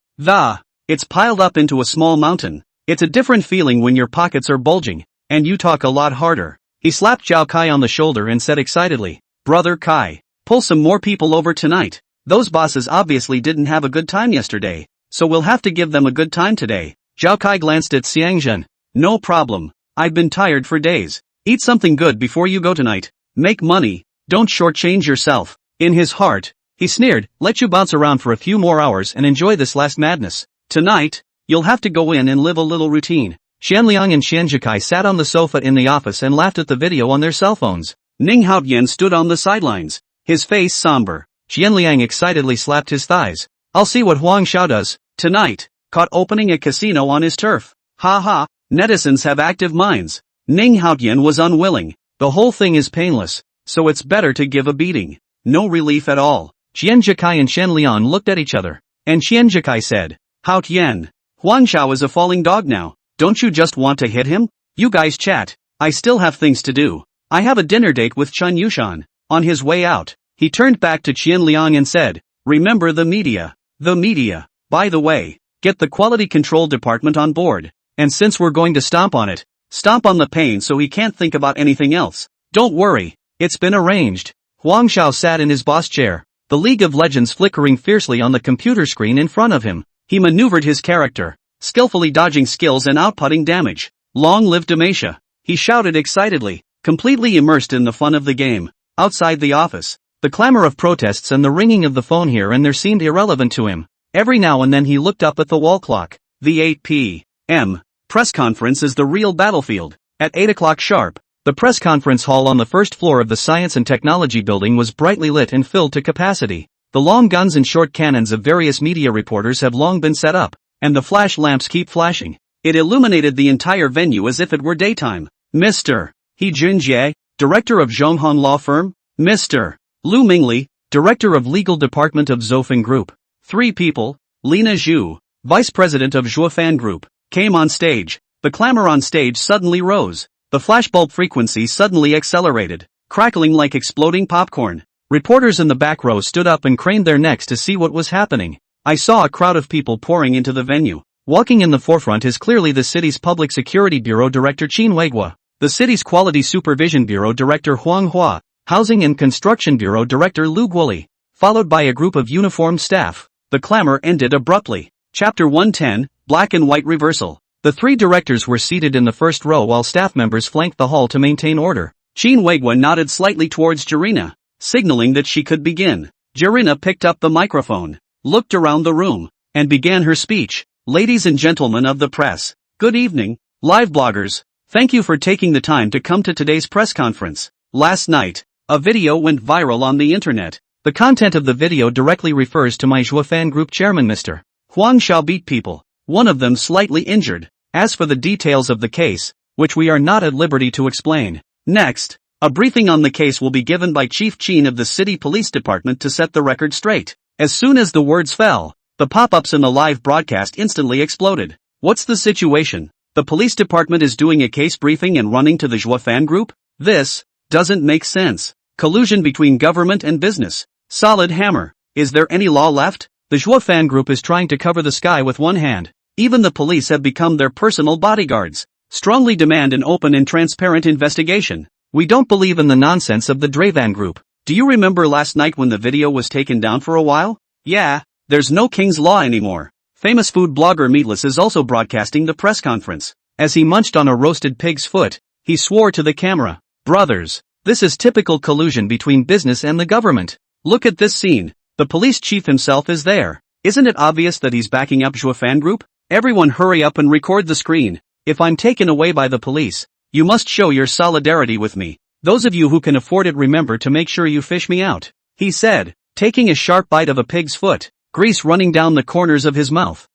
It's piled up into a small mountain. It's a different feeling when your pockets are bulging, and you talk a lot harder. He slapped Zhao Kai on the shoulder and said excitedly, "Brother Kai, pull some more people over tonight. Those bosses obviously didn't have a good time yesterday, so we'll have to give them a good time today." Zhao Kai glanced at Xiangjin. "No problem. I've been tired for days. Eat something good before you go tonight. Make money, don't shortchange yourself." In his heart, he sneered, "Let you bounce around for a few more hours and enjoy this last madness. Tonight, you'll have to go in and live a little routine." Xianliang and Xianjikai sat on the sofa in the office and laughed at the video on their cell phones. Ning Haotian stood on the sidelines, his face somber. Xianliang excitedly slapped his thighs. "I'll see what Huang Xiao does tonight. Caught opening a casino on his turf. Ha ha, netizens have active minds." Ning Haotian was unwilling. "The whole thing is painless, so it's better to give a beating." No relief at all. Xianjikai and Shenlian looked at each other, and Xianjikai said, "Haotian, Huang Xiao is a falling dog now. Don't you just want to hit him? You guys chat. I still have things to do. I have a dinner date with Chun Yushan." On his way out, he turned back to Qianliang and said, "Remember the media. The media. By the way, get the quality control department on board. And since we're going to stomp on it, stomp on the pain so he can't think about anything else. Don't worry, it's been arranged." Huang Xiao sat in his boss chair, the League of Legends flickering fiercely on the computer screen in front of him. He maneuvered his character, skillfully dodging skills and outputting damage. "Long live Demacia!" he shouted excitedly, completely immersed in the fun of the game. Outside the office, the clamor of protests and the ringing of the phone here and there seemed irrelevant to him. Every now and then he looked up at the wall clock. The 8 p.m. press conference is the real battlefield. At 8 o'clock sharp, the press conference hall on the first floor of the Science and Technology building was brightly lit and filled to capacity. The long guns and short cannons of various media reporters have long been set up, and the flash lamps keep flashing. It illuminated the entire venue as if it were daytime. Mr. He Junjie, director of Zhonghong Law Firm. Mr. Lu Mingli, director of Legal Department of Zofeng Group. 3 people, Lina Zhu, vice president of Zhuofan Group, came on stage. The clamor on stage suddenly rose. The flashbulb frequency suddenly accelerated, crackling like exploding popcorn. Reporters in the back row stood up and craned their necks to see what was happening. I saw a crowd of people pouring into the venue. Walking in the forefront is clearly the city's Public Security Bureau Director Qin Weigua, the city's Quality Supervision Bureau Director Huang Hua, Housing and Construction Bureau Director Lu Guoli, followed by a group of uniformed staff. The clamor ended abruptly. Chapter 110, Black and White Reversal. The three directors were seated in the first row while staff members flanked the hall to maintain order. Chinwagwa nodded slightly towards Jirina, signaling that she could begin. Jirina picked up the microphone, looked around the room, and began her speech. Ladies and gentlemen of the press, good evening, live bloggers. Thank you for taking the time to come to today's press conference. Last night, a video went viral on the internet. The content of the video directly refers to manhwa fan group chairman Mr. Huang Xiao beat people, one of them slightly injured. As for the details of the case, which we are not at liberty to explain. Next, a briefing on the case will be given by Chief Chin of the City Police Department to set the record straight. As soon as the words fell, the pop-ups in the live broadcast instantly exploded. What's the situation? The police department is doing a case briefing and running to the Zhua fan group? This doesn't make sense. Collusion between government and business. Solid hammer. Is there any law left? The Zhua fan group is trying to cover the sky with one hand. Even the police have become their personal bodyguards. Strongly demand an open and transparent investigation. We don't believe in the nonsense of the Dravan group. Do you remember last night when the video was taken down for a while? Yeah, there's no King's Law anymore. Famous food blogger Meatless is also broadcasting the press conference. As he munched on a roasted pig's foot, he swore to the camera, "Brothers, this is typical collusion between business and the government. Look at this scene. The police chief himself is there. Isn't it obvious that he's backing up Zhua fan group? Everyone hurry up and record the screen. If I'm taken away by the police, you must show your solidarity with me. Those of you who can afford it remember to make sure you fish me out," he said, taking a sharp bite of a pig's foot, grease running down the corners of his mouth.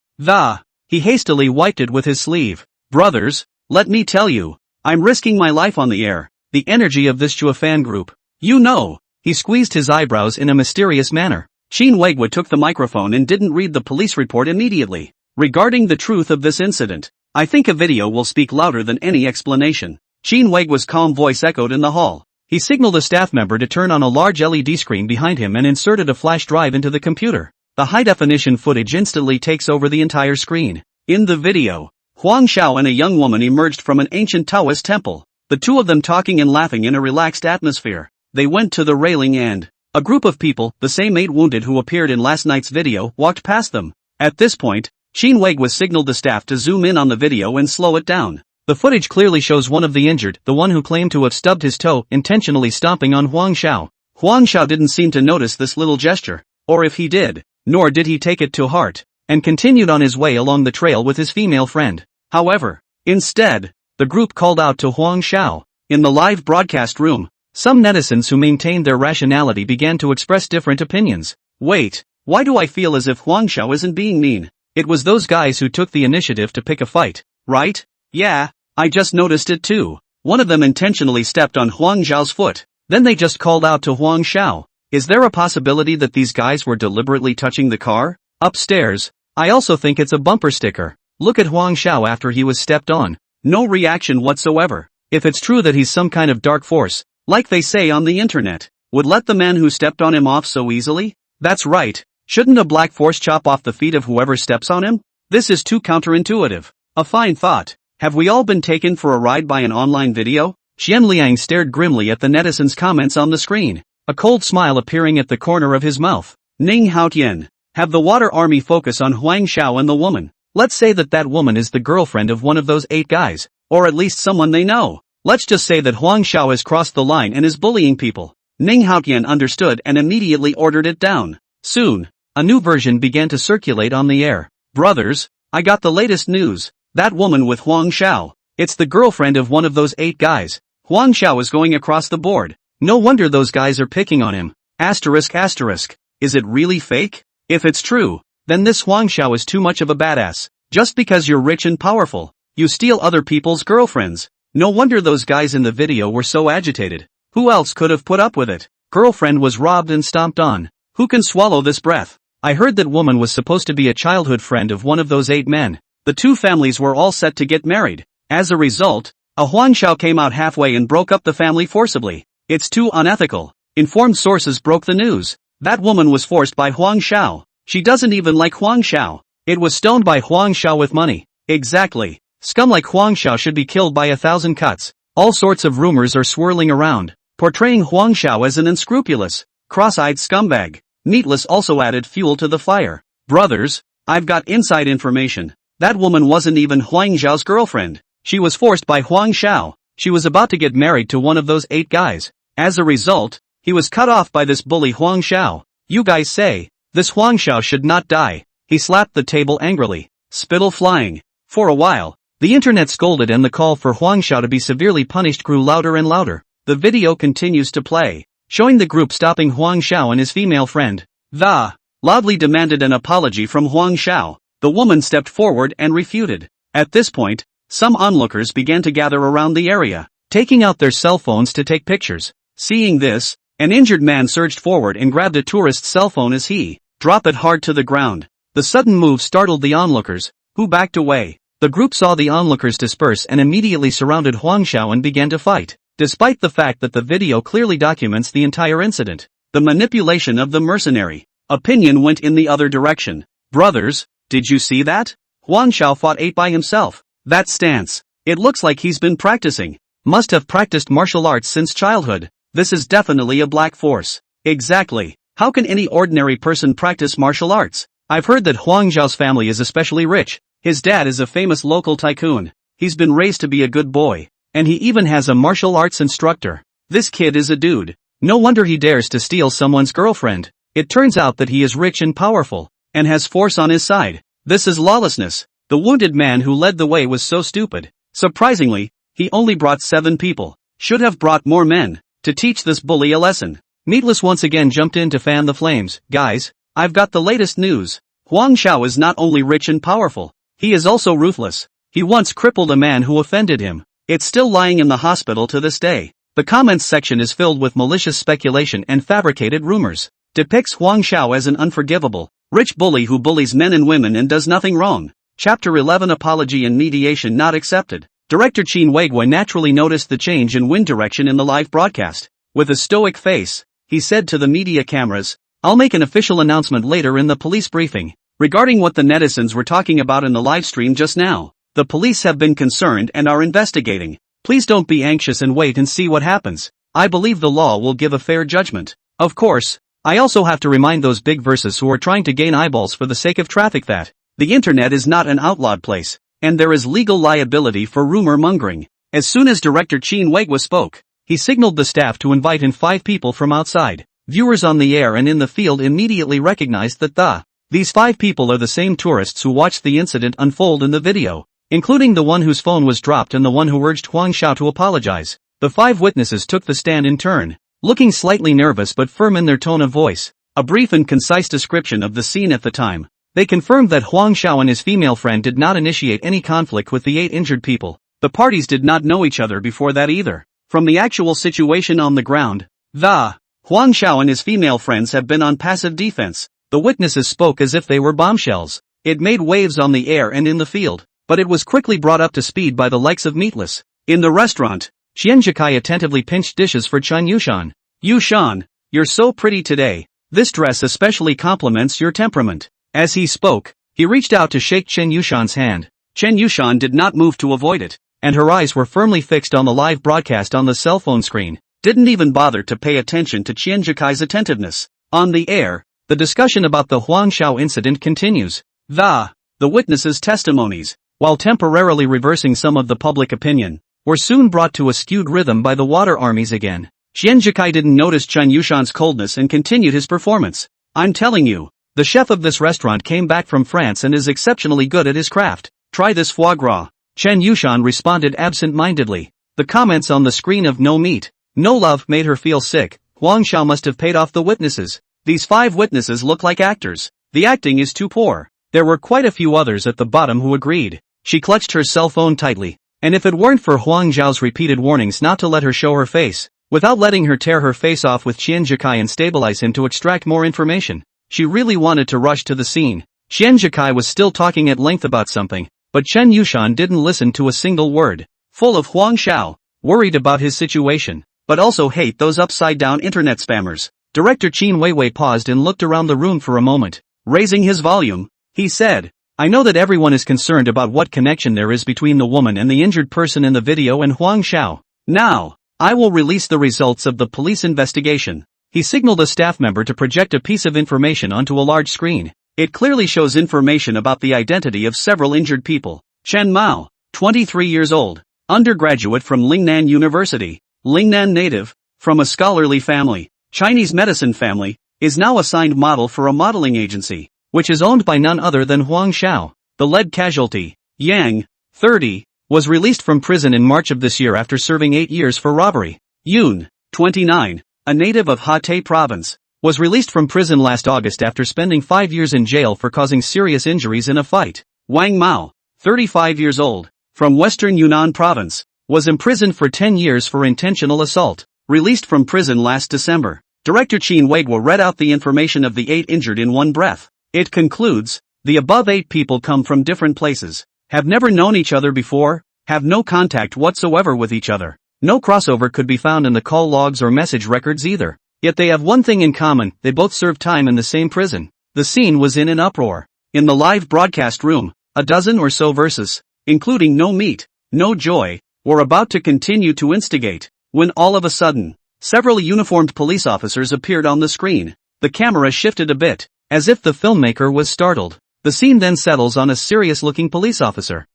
He hastily wiped it with his sleeve. "Brothers, let me tell you, I'm risking my life on the air. The energy of this Zhua fan group. You know," he squeezed his eyebrows in a mysterious manner. Chinwagwa took the microphone and didn't read the police report immediately. Regarding the truth of this incident, I think a video will speak louder than any explanation. Chinwagwa's calm voice echoed in the hall. He signaled a staff member to turn on a large LED screen behind him and inserted a flash drive into the computer. The high-definition footage instantly takes over the entire screen. In the video, Huang Xiao and a young woman emerged from an ancient Taoist temple, the two of them talking and laughing in a relaxed atmosphere. They went to the railing and a group of people, the same 8 wounded who appeared in last night's video, walked past them. At this point, Chinwagwa signaled the staff to zoom in on the video and slow it down. The footage clearly shows one of the injured, the one who claimed to have stubbed his toe, intentionally stomping on Huang Xiao. Huang Xiao didn't seem to notice this little gesture, or if he did, nor did he take it to heart, and continued on his way along the trail with his female friend. However, instead, the group called out to Huang Xiao. In the live broadcast room, some netizens who maintained their rationality began to express different opinions. Wait, why do I feel as if Huang Xiao isn't being mean? It was those guys who took the initiative to pick a fight, right? Yeah, I just noticed it too. One of them intentionally stepped on Huang Xiao's foot. Then they just called out to Huang Xiao. Is there a possibility that these guys were deliberately touching the car? Upstairs, I also think it's a bumper sticker. Look at Huang Xiao after he was stepped on. No reaction whatsoever. If it's true that he's some kind of dark force, like they say on the internet, would let the man who stepped on him off so easily? That's right. Shouldn't a black force chop off the feet of whoever steps on him? This is too counterintuitive. A fine thought. Have we all been taken for a ride by an online video? Xian Liang stared grimly at the netizens' comments on the screen, a cold smile appearing at the corner of his mouth. Ning Haotian. Have the water army focus on Huang Xiao and the woman. Let's say that woman is the girlfriend of one of those 8 guys, or at least someone they know. Let's just say that Huang Xiao has crossed the line and is bullying people. Ning Haotian understood and immediately ordered it down. Soon, a new version began to circulate on the air. Brothers, I got the latest news. That woman with Huang Xiao, it's the girlfriend of one of those 8 guys. Huang Xiao is going across the board. No wonder those guys are picking on him. Asterisk. Is it really fake? If it's true, then this Huang Xiao is too much of a badass. Just because you're rich and powerful, you steal other people's girlfriends. No wonder those guys in the video were so agitated. Who else could have put up with it? Girlfriend was robbed and stomped on. Who can swallow this breath? I heard that woman was supposed to be a childhood friend of one of those 8 men. The 2 families were all set to get married. As a result, a Huang Xiao came out halfway and broke up the family forcibly. It's too unethical. Informed sources broke the news. That woman was forced by Huang Xiao. She doesn't even like Huang Xiao. It was stoned by Huang Xiao with money. Exactly. Scum like Huang Xiao should be killed by 1,000 cuts. All sorts of rumors are swirling around, portraying Huang Xiao as an unscrupulous, cross-eyed scumbag. Meatless also added fuel to the fire. Brothers, I've got inside information. That woman wasn't even Huang Xiao's girlfriend. She was forced by Huang Xiao. She was about to get married to one of those 8 guys. As a result, he was cut off by this bully Huang Xiao. You guys say, this Huang Xiao should not die. He slapped the table angrily, spittle flying. For a while, the internet scolded and the call for Huang Xiao to be severely punished grew louder and louder. The video continues to play, showing the group stopping Huang Xiao and his female friend. The loudly demanded an apology from Huang Xiao. The woman stepped forward and refuted. At this point, some onlookers began to gather around the area, taking out their cell phones to take pictures. Seeing this, an injured man surged forward and grabbed a tourist's cell phone as he dropped it hard to the ground. The sudden move startled the onlookers, who backed away. The group saw the onlookers disperse and immediately surrounded Huang Xiao and began to fight, despite the fact that the video clearly documents the entire incident. The manipulation of the mercenary opinion went in the other direction. Brothers, did you see that? Huang Xiao fought 8 by himself. That stance. It looks like he's been practicing. Must have practiced martial arts since childhood. This is definitely a black force. Exactly. How can any ordinary person practice martial arts? I've heard that Huang Xiao's family is especially rich. His dad is a famous local tycoon. He's been raised to be a good boy. And he even has a martial arts instructor. This kid is a dude. No wonder he dares to steal someone's girlfriend. It turns out that he is rich and powerful, and has force on his side. This is lawlessness. The wounded man who led the way was so stupid. Surprisingly, he only brought 7 people. Should have brought more men, to teach this bully a lesson. Meatless once again jumped in to fan the flames. Guys, I've got the latest news. Huang Xiao is not only rich and powerful, he is also ruthless. He once crippled a man who offended him. It's still lying in the hospital to this day. The comments section is filled with malicious speculation and fabricated rumors. Depicts Huang Xiao as an unforgivable, rich bully who bullies men and women and does nothing wrong. Chapter 11 Apology and Mediation Not Accepted. Director Qin Weigui naturally noticed the change in wind direction in the live broadcast. With a stoic face, he said to the media cameras, "I'll make an official announcement later in the police briefing." Regarding what the netizens were talking about in the live stream just now, the police have been concerned and are investigating. Please don't be anxious and wait and see what happens. I believe the law will give a fair judgment. Of course, I also have to remind those big verses who are trying to gain eyeballs for the sake of traffic that the internet is not an outlawed place, and there is legal liability for rumor mongering. As soon as director Qin Weigui spoke, he signaled the staff to invite in 5 people from outside. Viewers on the air and in the field immediately recognized that these 5 people are the same tourists who watched the incident unfold in the video, including the one whose phone was dropped and the one who urged Huang Xiao to apologize. The 5 witnesses took the stand in turn, looking slightly nervous but firm in their tone of voice. A brief and concise description of the scene at the time. They confirmed that Huang Xiao and his female friend did not initiate any conflict with the 8 injured people. The parties did not know each other before that either. From the actual situation on the ground, Huang Xiao and his female friends have been on passive defense. The witnesses spoke as if they were bombshells. It made waves on the air and in the field, but it was quickly brought up to speed by the likes of Meatless. In the restaurant, Qian Jikai attentively pinched dishes for Chen Yushan. "Yushan, you're so pretty today. This dress especially complements your temperament." As he spoke, he reached out to shake Chen Yushan's hand. Chen Yushan did not move to avoid it, and her eyes were firmly fixed on the live broadcast on the cell phone screen. Didn't even bother to pay attention to Qian Jikai's attentiveness. On the air, the discussion about the Huang Xiao incident continues. The witnesses' testimonies, while temporarily reversing some of the public opinion, were soon brought to a skewed rhythm by the water armies again. Qian Jikai didn't notice Chen Yushan's coldness and continued his performance. "I'm telling you, the chef of this restaurant came back from France and is exceptionally good at his craft. Try this foie gras." Chen Yushan responded absent-mindedly. The comments on the screen of "no meat, no love" made her feel sick. Huang Xiao must have paid off the witnesses. These 5 witnesses look like actors. The acting is too poor. There were quite a few others at the bottom who agreed. She clutched her cell phone tightly, and if it weren't for Huang Xiao's repeated warnings not to let her show her face, without letting her tear her face off with Qian Jikai and stabilize him to extract more information, she really wanted to rush to the scene. Qian Jikai was still talking at length about something, but Chen Yushan didn't listen to a single word. Full of Huang Xiao, worried about his situation, but also hate those upside-down internet spammers. Director Qin Weigui paused and looked around the room for a moment. Raising his volume, he said, "I know that everyone is concerned about what connection there is between the woman and the injured person in the video and Huang Xiao. Now, I will release the results of the police investigation." He signaled a staff member to project a piece of information onto a large screen. It clearly shows information about the identity of several injured people. Chen Mao, 23 years old, undergraduate from Lingnan University, Lingnan native, from a scholarly family, Chinese medicine family, is now assigned model for a modeling agency, which is owned by none other than Huang Xiao. The lead casualty, Yang, 30, was released from prison in March of this year after serving 8 years for robbery. Yun, 29, a native of Hatay province, was released from prison last August after spending 5 years in jail for causing serious injuries in a fight. Wang Mao, 35 years old, from western Yunnan province, was imprisoned for 10 years for intentional assault, released from prison last December. Director Qin Weiguo read out the information of the 8 injured in one breath. It concludes, the above 8 people come from different places, have never known each other before, have no contact whatsoever with each other. No crossover could be found in the call logs or message records either. Yet they have one thing in common, they both served time in the same prison. The scene was in an uproar. In the live broadcast room, a dozen or so verses, including no meat, no joy, were about to continue to instigate, when all of a sudden, several uniformed police officers appeared on the screen. The camera shifted a bit, as if the filmmaker was startled. The scene then settles on a serious-looking police officer.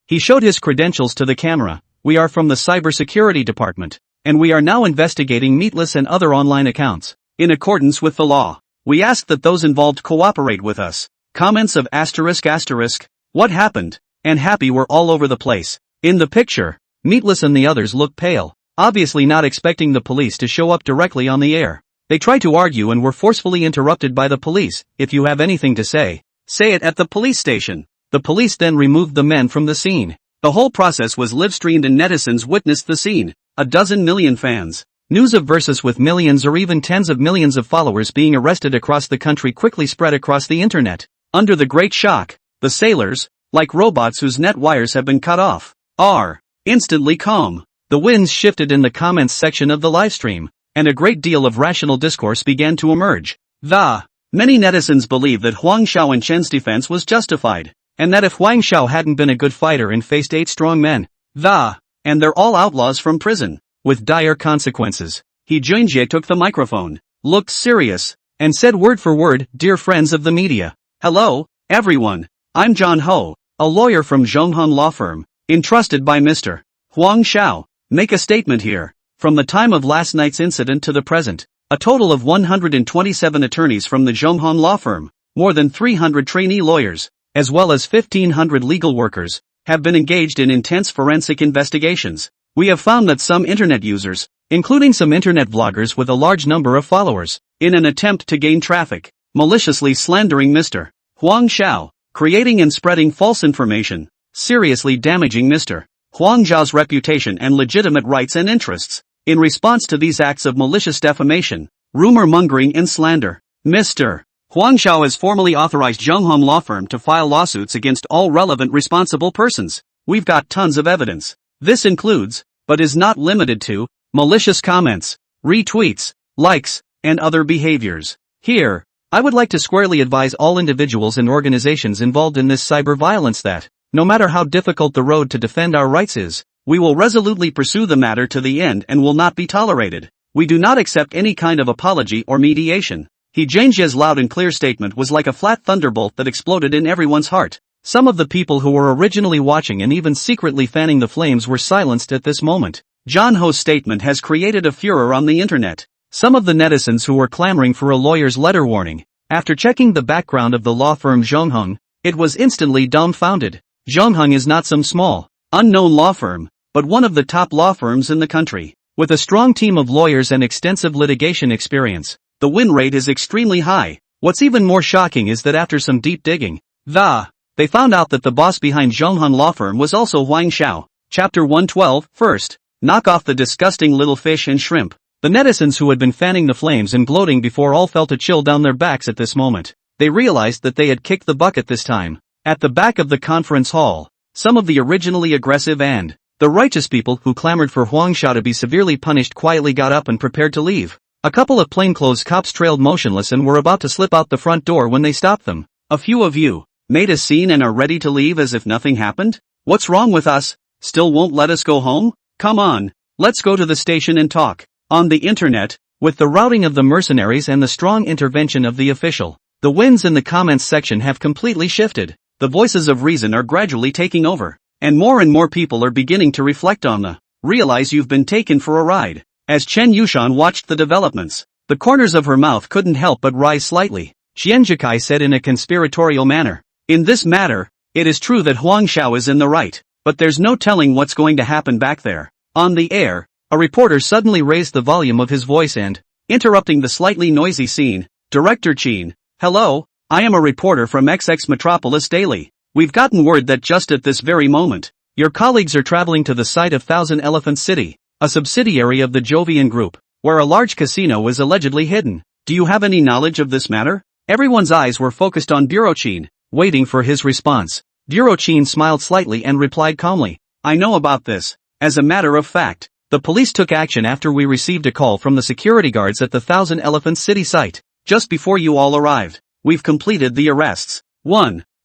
He showed his credentials to the camera. We are from the cybersecurity department, and we are now investigating meatless and other online accounts. In accordance with the law, we ask that those involved cooperate with us. Comments of ***, what happened, and happy were all over the place. In the picture, Meatless and the others look pale, obviously not expecting the police to show up directly on the air. They tried to argue and were forcefully interrupted by the police. If you have anything to say it at the police station. The police then removed the men from the scene. The whole process was live-streamed and netizens witnessed the scene. 12 million fans. News of Versus with millions or even tens of millions of followers being arrested across the country quickly spread across the internet. Under the great shock, the sailors, like robots whose net wires have been cut off, are instantly calm. The winds shifted in the comments section of the livestream, and a great deal of rational discourse began to emerge. Many netizens believe that Huang Xiao and Chen's defense was justified, and that if Huang Xiao hadn't been a good fighter and faced 8 strong men, and they're all outlaws from prison, with dire consequences. He Junjie took the microphone, looked serious, and said word for word, "Dear friends of the media, hello, everyone, I'm John Ho, a lawyer from Zhonghong law firm, entrusted by Mr. Huang Xiao. Make a statement here. From the time of last night's incident to the present, a total of 127 attorneys from the Zhonghong law firm, more than 300 trainee lawyers, as well as 1,500 legal workers, have been engaged in intense forensic investigations. We have found that some internet users, including some internet vloggers with a large number of followers, in an attempt to gain traffic, maliciously slandering Mr. Huang Xiao, creating and spreading false information, seriously damaging Mr. Huang Xiao's reputation and legitimate rights and interests. In response to these acts of malicious defamation, rumor mongering and slander, Mr. Huang Xiao has formally authorized Zhonghong law firm to file lawsuits against all relevant responsible persons. We've got tons of evidence. This includes, but is not limited to, malicious comments, retweets, likes, and other behaviors. Here, I would like to squarely advise all individuals and organizations involved in this cyber violence that, no matter how difficult the road to defend our rights is, we will resolutely pursue the matter to the end and will not be tolerated. We do not accept any kind of apology or mediation. He Jianjie's loud and clear statement was like a flat thunderbolt that exploded in everyone's heart. Some of the people who were originally watching and even secretly fanning the flames were silenced at this moment. John Ho's statement has created a furor on the internet. Some of the netizens who were clamoring for a lawyer's letter warning, after checking the background of the law firm Zhonghong, it was instantly dumbfounded. Zhonghong is not some small, unknown law firm, but one of the top law firms in the country. With a strong team of lawyers and extensive litigation experience, the win rate is extremely high. What's even more shocking is that after some deep digging, they found out that the boss behind Zhonghong law firm was also Huang Xiao. Chapter 112. First, knock off the disgusting little fish and shrimp. The netizens who had been fanning the flames and gloating before all felt a chill down their backs at this moment. They realized that they had kicked the bucket this time. At the back of the conference hall, some of the originally aggressive and the righteous people who clamored for Huang Xiao to be severely punished quietly got up and prepared to leave. A couple of plainclothes cops trailed motionless and were about to slip out the front door when they stopped them. A few of you made a scene and are ready to leave as if nothing happened? What's wrong with us? Still won't let us go home? Come on, let's go to the station and talk. On the internet, with the routing of the mercenaries and the strong intervention of the official, The winds in the comments section have completely shifted. The voices of reason are gradually taking over. And more people are beginning to reflect on the realize you've been taken for a ride. As Chen Yushan watched the developments, the corners of her mouth couldn't help but rise slightly. Qianjikai said in a conspiratorial manner, "In this matter, it is true that Huang Xiao is in the right, but there's no telling what's going to happen back there." On the air, a reporter suddenly raised the volume of his voice and, interrupting the slightly noisy scene, "Director Qin, hello, I am a reporter from XX Metropolis Daily. We've gotten word that just at this very moment, your colleagues are traveling to the site of Thousand Elephant City, a subsidiary of the Jovian Group, where a large casino is allegedly hidden. Do you have any knowledge of this matter?" Everyone's eyes were focused on Burochin, waiting for his response. Burochin smiled slightly and replied calmly, "I know about this. As a matter of fact, the police took action after we received a call from the security guards at the Thousand Elephant City site. Just before you all arrived, we've completed the arrests.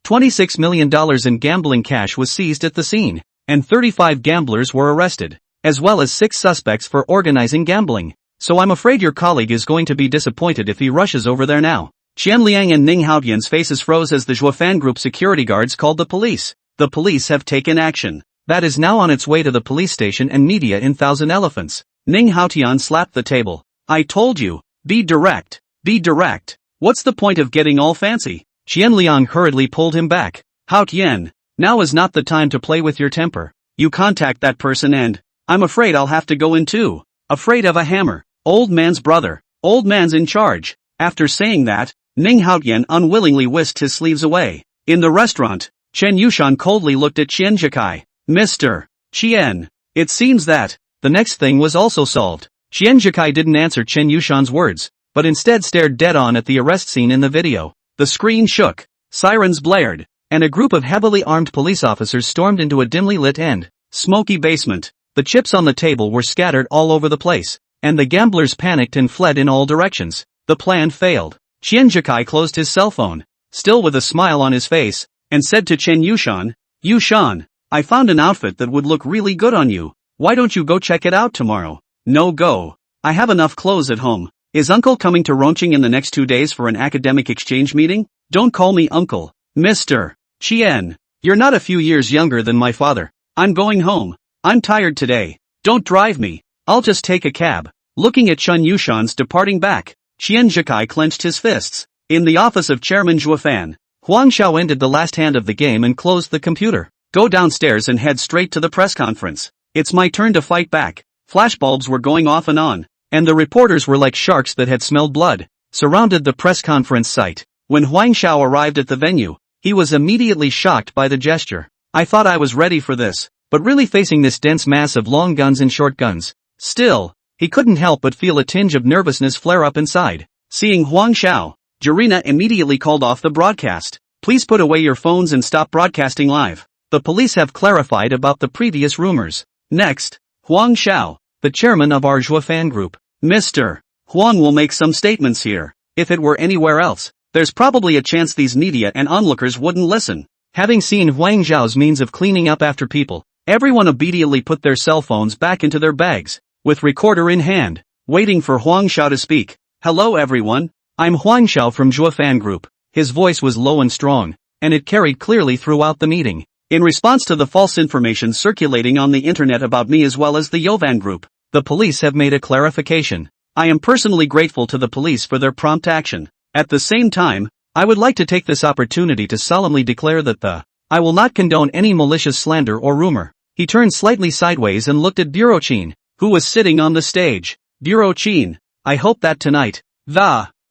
$26 million in gambling cash was seized at the scene, and 35 gamblers were arrested, as well as 6 suspects for organizing gambling. So I'm afraid your colleague is going to be disappointed if he rushes over there now." Qian Liang and Ning Haotian's faces froze as the Zhuofan Group security guards called the police. The police have taken action. That is now on its way to the police station and media in Thousand Elephants. Ning Haotian slapped the table. "I told you, be direct. Be direct. What's the point of getting all fancy?" Qian Liang hurriedly pulled him back. "Haotian, now is not the time to play with your temper. You contact that person and, I'm afraid I'll have to go in too. Afraid of a hammer. Old man's brother. Old man's in charge." After saying that, Ning Haotian unwillingly whisked his sleeves away. In the restaurant, Chen Yushan coldly looked at Qian Jikai. "Mr. Qian, it seems that, the next thing was also solved." Qian Jikai didn't answer Chen Yushan's words, but instead stared dead on at the arrest scene in the video. The screen shook, sirens blared, and a group of heavily armed police officers stormed into a dimly lit and smoky basement. The chips on the table were scattered all over the place, and the gamblers panicked and fled in all directions. The plan failed. Qian Jikai closed his cell phone, still with a smile on his face, and said to Chen Yushan, "Yushan, I found an outfit that would look really good on you. Why don't you go check it out tomorrow?" "No go. I have enough clothes at home. Is uncle coming to Rongqing in the next 2 days for an academic exchange meeting?" "Don't call me uncle. Mr. Qian, you're not a few years younger than my father. I'm going home. I'm tired today. Don't drive me. I'll just take a cab." Looking at Chen Yushan's departing back, Qian Jikai clenched his fists. In the office of Chairman Zhuofan, Huang Xiao ended the last hand of the game and closed the computer. "Go downstairs and head straight to the press conference. It's my turn to fight back." Flashbulbs were going off and on, and the reporters were like sharks that had smelled blood, surrounded the press conference site. When Huang Xiao arrived at the venue, he was immediately shocked by the gesture. "I thought I was ready for this, but really facing this dense mass of long guns and short guns." Still, he couldn't help but feel a tinge of nervousness flare up inside. Seeing Huang Xiao, Jarina immediately called off the broadcast. "Please put away your phones and stop broadcasting live. The police have clarified about the previous rumors." Next, Huang Xiao, the chairman of our Zhuofan Group. "Mr. Huang will make some statements here. If it were anywhere else, there's probably a chance these media and onlookers wouldn't listen." Having seen Huang Xiao's means of cleaning up after people, everyone immediately put their cell phones back into their bags, with recorder in hand, waiting for Huang Xiao to speak. "Hello everyone, I'm Huang Xiao from Zhuofan Group." His voice was low and strong, and it carried clearly throughout the meeting. "In response to the false information circulating on the internet about me as well as the Yovan Group, the police have made a clarification. I am personally grateful to the police for their prompt action. At the same time, I would like to take this opportunity to solemnly declare that I will not condone any malicious slander or rumor." He turned slightly sideways and looked at Burochin, who was sitting on the stage. "Burochin, I hope that tonight,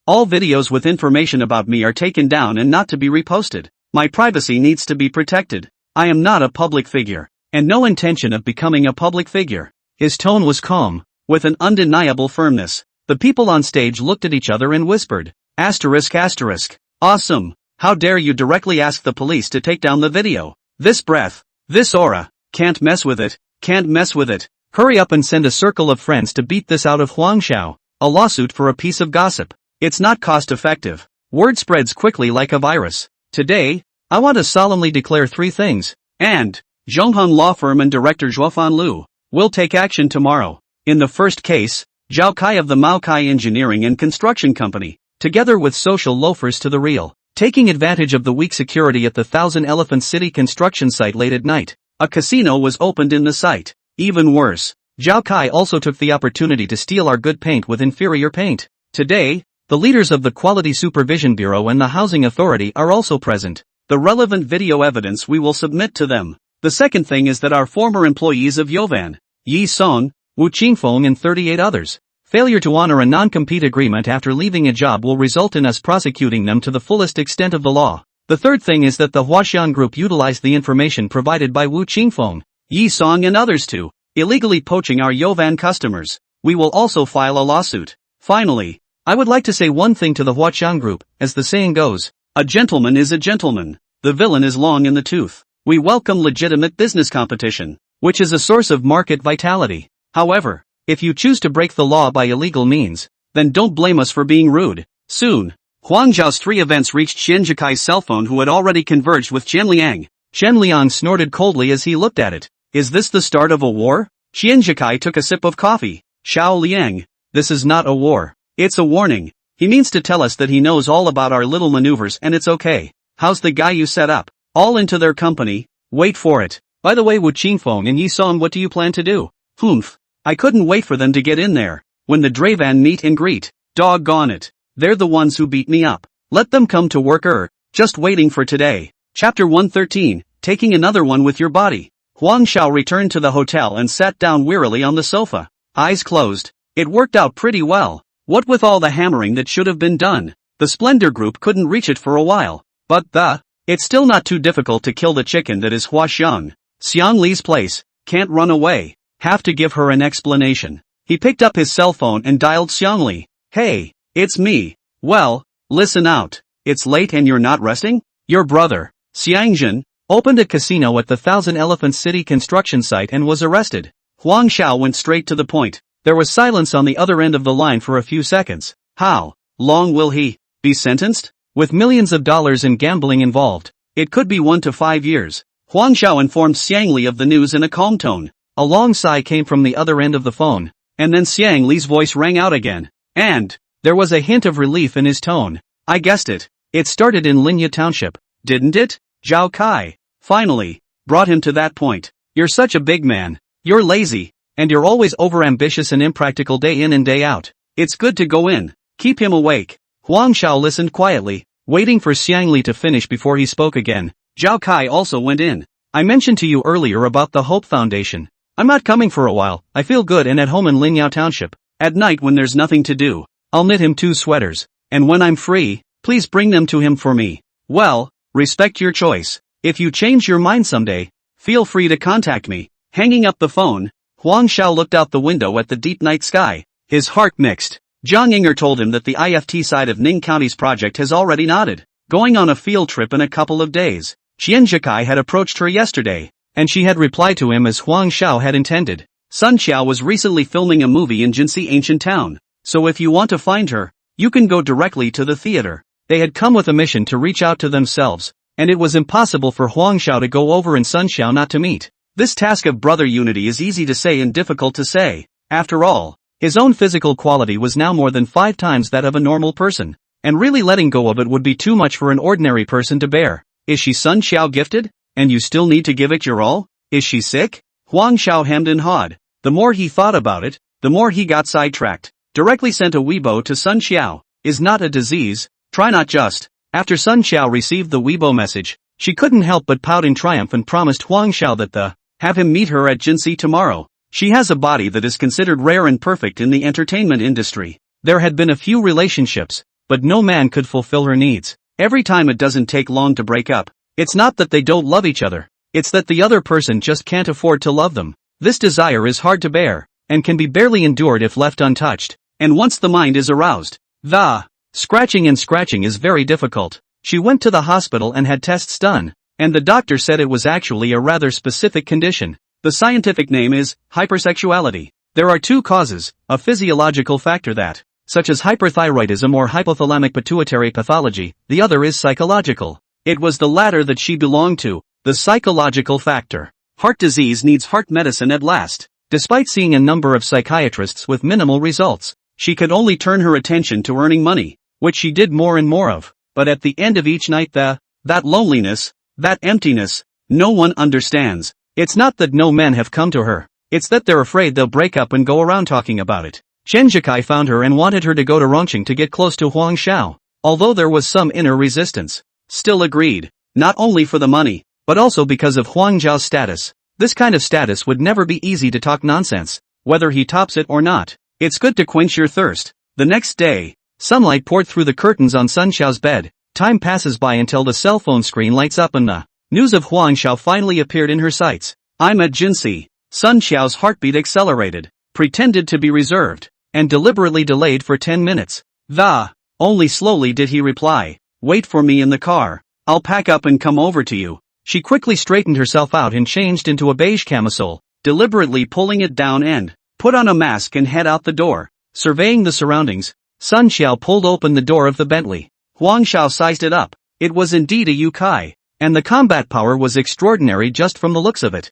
all videos with information about me are taken down and not to be reposted. My privacy needs to be protected. I am not a public figure, and no intention of becoming a public figure." His tone was calm, with an undeniable firmness. The people on stage looked at each other and whispered, ****. Awesome. How dare you directly ask the police to take down the video? This breath, this aura, can't mess with it, can't mess with it. Hurry up and send a circle of friends to beat this out of Huang Xiao. A lawsuit for a piece of gossip. It's not cost effective. Word spreads quickly like a virus. Today, I want to solemnly declare 3 things. And, Zhongheng Law Firm and Director Zhuofan Lu will take action tomorrow. In the first case, Zhao Kai of the Mao Kai Engineering and Construction Company, together with social loafers to the real, taking advantage of the weak security at the Thousand Elephant City construction site late at night. A casino was opened in the site. Even worse, Zhao Kai also took the opportunity to steal our good paint with inferior paint. Today, the leaders of the Quality Supervision Bureau and the Housing Authority are also present. The relevant video evidence we will submit to them. The second thing is that our former employees of Yovan, Yi Song, Wu Qingfeng and 38 others, failure to honor a non-compete agreement after leaving a job will result in us prosecuting them to the fullest extent of the law. The third thing is that the Huaxian group utilized the information provided by Wu Qingfeng, Yi Song and others to illegally poaching our Yovan customers. We will also file a lawsuit. Finally, I would like to say one thing to the Huaxian group, as the saying goes, a gentleman is a gentleman. The villain is long in the tooth. We welcome legitimate business competition, which is a source of market vitality. However, if you choose to break the law by illegal means, then don't blame us for being rude. Soon, Huang Zhao's 3 events reached Xian Zhikai's cell phone, who had already converged with Chen Liang. Chen Liang snorted coldly as he looked at it. Is this the start of a war? Xian Zhikai took a sip of coffee. Xiao Liang, this is not a war. It's a warning. He means to tell us that he knows all about our little maneuvers and it's okay. How's the guy you set up? All into their company? Wait for it. By the way, Wu Qingfeng and Yi Song, what do you plan to do? Humph. I couldn't wait for them to get in there. When the Dravan meet and greet. Doggone it. They're the ones who beat me up. Let them come to work. Just waiting for today. Chapter 113, taking another one with your body. Huang Xiao returned to the hotel and sat down wearily on the sofa. Eyes closed. It worked out pretty well. What with all the hammering that should have been done, the Splendor Group couldn't reach it for a while. But it's still not too difficult to kill the chicken that is Huaxiang. Xiang Li's place. Can't run away. Have to give her an explanation. He picked up his cell phone and dialed Xiang Li. Hey, it's me. Well, listen out. It's late and you're not resting? Your brother, Xiangjin, opened a casino at the Thousand Elephant City construction site and was arrested. Huang Xiao went straight to the point. There was silence on the other end of the line for a few seconds. How long will he be sentenced? With millions of dollars in gambling involved, it could be 1 to 5 years. Huang Xiao informed Xiang Li of the news in a calm tone. A long sigh came from the other end of the phone, and then Xiang Li's voice rang out again. And there was a hint of relief in his tone. I guessed it. It started in Linya Township, didn't it? Zhao Kai finally brought him to that point. You're such a big man. You're lazy. And you're always overambitious and impractical day in and day out. It's good to go in. Keep him awake. Huang Xiao listened quietly, waiting for Xiang Li to finish before he spoke again. Zhao Kai also went in. I mentioned to you earlier about the Hope Foundation. I'm not coming for a while. I feel good and at home in Linyao Township. At night when there's nothing to do, I'll knit him 2 sweaters. And when I'm free, please bring them to him for me. Well, respect your choice. If you change your mind someday, feel free to contact me. Hanging up the phone, Huang Xiao looked out the window at the deep night sky. His heart mixed. Zhang Yinger told him that the IFT side of Ning County's project has already nodded, going on a field trip in a couple of days. Xian Zhikai had approached her yesterday, and she had replied to him as Huang Xiao had intended. Sun Xiao was recently filming a movie in Jinxi Ancient Town, so if you want to find her, you can go directly to the theater. They had come with a mission to reach out to themselves, and it was impossible for Huang Xiao to go over and Sun Xiao not to meet. This task of brother unity is easy to say and difficult to say. After all, his own physical quality was now more than 5 times that of a normal person, and really letting go of it would be too much for an ordinary person to bear. Is she Sun Xiao gifted? And you still need to give it your all? Is she sick? Huang Xiao hemmed and hawed. The more he thought about it, the more he got sidetracked. Directly sent a Weibo to Sun Xiao. Is not a disease. Try not just. After Sun Xiao received the Weibo message, she couldn't help but pout in triumph and promised Huang Xiao that have him meet her at Jinxi tomorrow. She has a body that is considered rare and perfect in the entertainment industry. There had been a few relationships, but no man could fulfill her needs. Every time it doesn't take long to break up. It's not that they don't love each other. It's that the other person just can't afford to love them. This desire is hard to bear, and can be barely endured if left untouched. And once the mind is aroused, the scratching is very difficult. She went to the hospital and had tests done, and the doctor said it was actually a rather specific condition. The scientific name is hypersexuality. There are 2 causes, a physiological factor that, such as hyperthyroidism or hypothalamic pituitary pathology, the other is psychological. It was the latter that she belonged to, the psychological factor. Heart disease needs heart medicine at last. Despite seeing a number of psychiatrists with minimal results, she could only turn her attention to earning money. which she did more and more of. But at the end of each night that loneliness, that emptiness, no one understands. It's not that no men have come to her. It's that they're afraid they'll break up and go around talking about it. Chen Jikai found her and wanted her to go to Rongqing to get close to Huang Xiao. Although there was some inner resistance, still agreed. Not only for the money, but also because of Huang Xiao's status. This kind of status would never be easy to talk nonsense, whether he tops it or not. It's good to quench your thirst. The next day, sunlight poured through the curtains on Sun Xiao's bed. Time passes by until the cell phone screen lights up and the news of Huang Xiao finally appeared in her sights. I'm at Jinxi. Sun Xiao's heartbeat accelerated, pretended to be reserved, and deliberately delayed for 10 minutes. Only slowly did he reply. Wait for me in the car. I'll pack up and come over to you. She quickly straightened herself out and changed into a beige camisole, deliberately pulling it down and put on a mask and head out the door. Surveying the surroundings, Sun Xiao pulled open the door of the Bentley. Huang Xiao sized it up. It was indeed a Yukai, and the combat power was extraordinary just from the looks of it.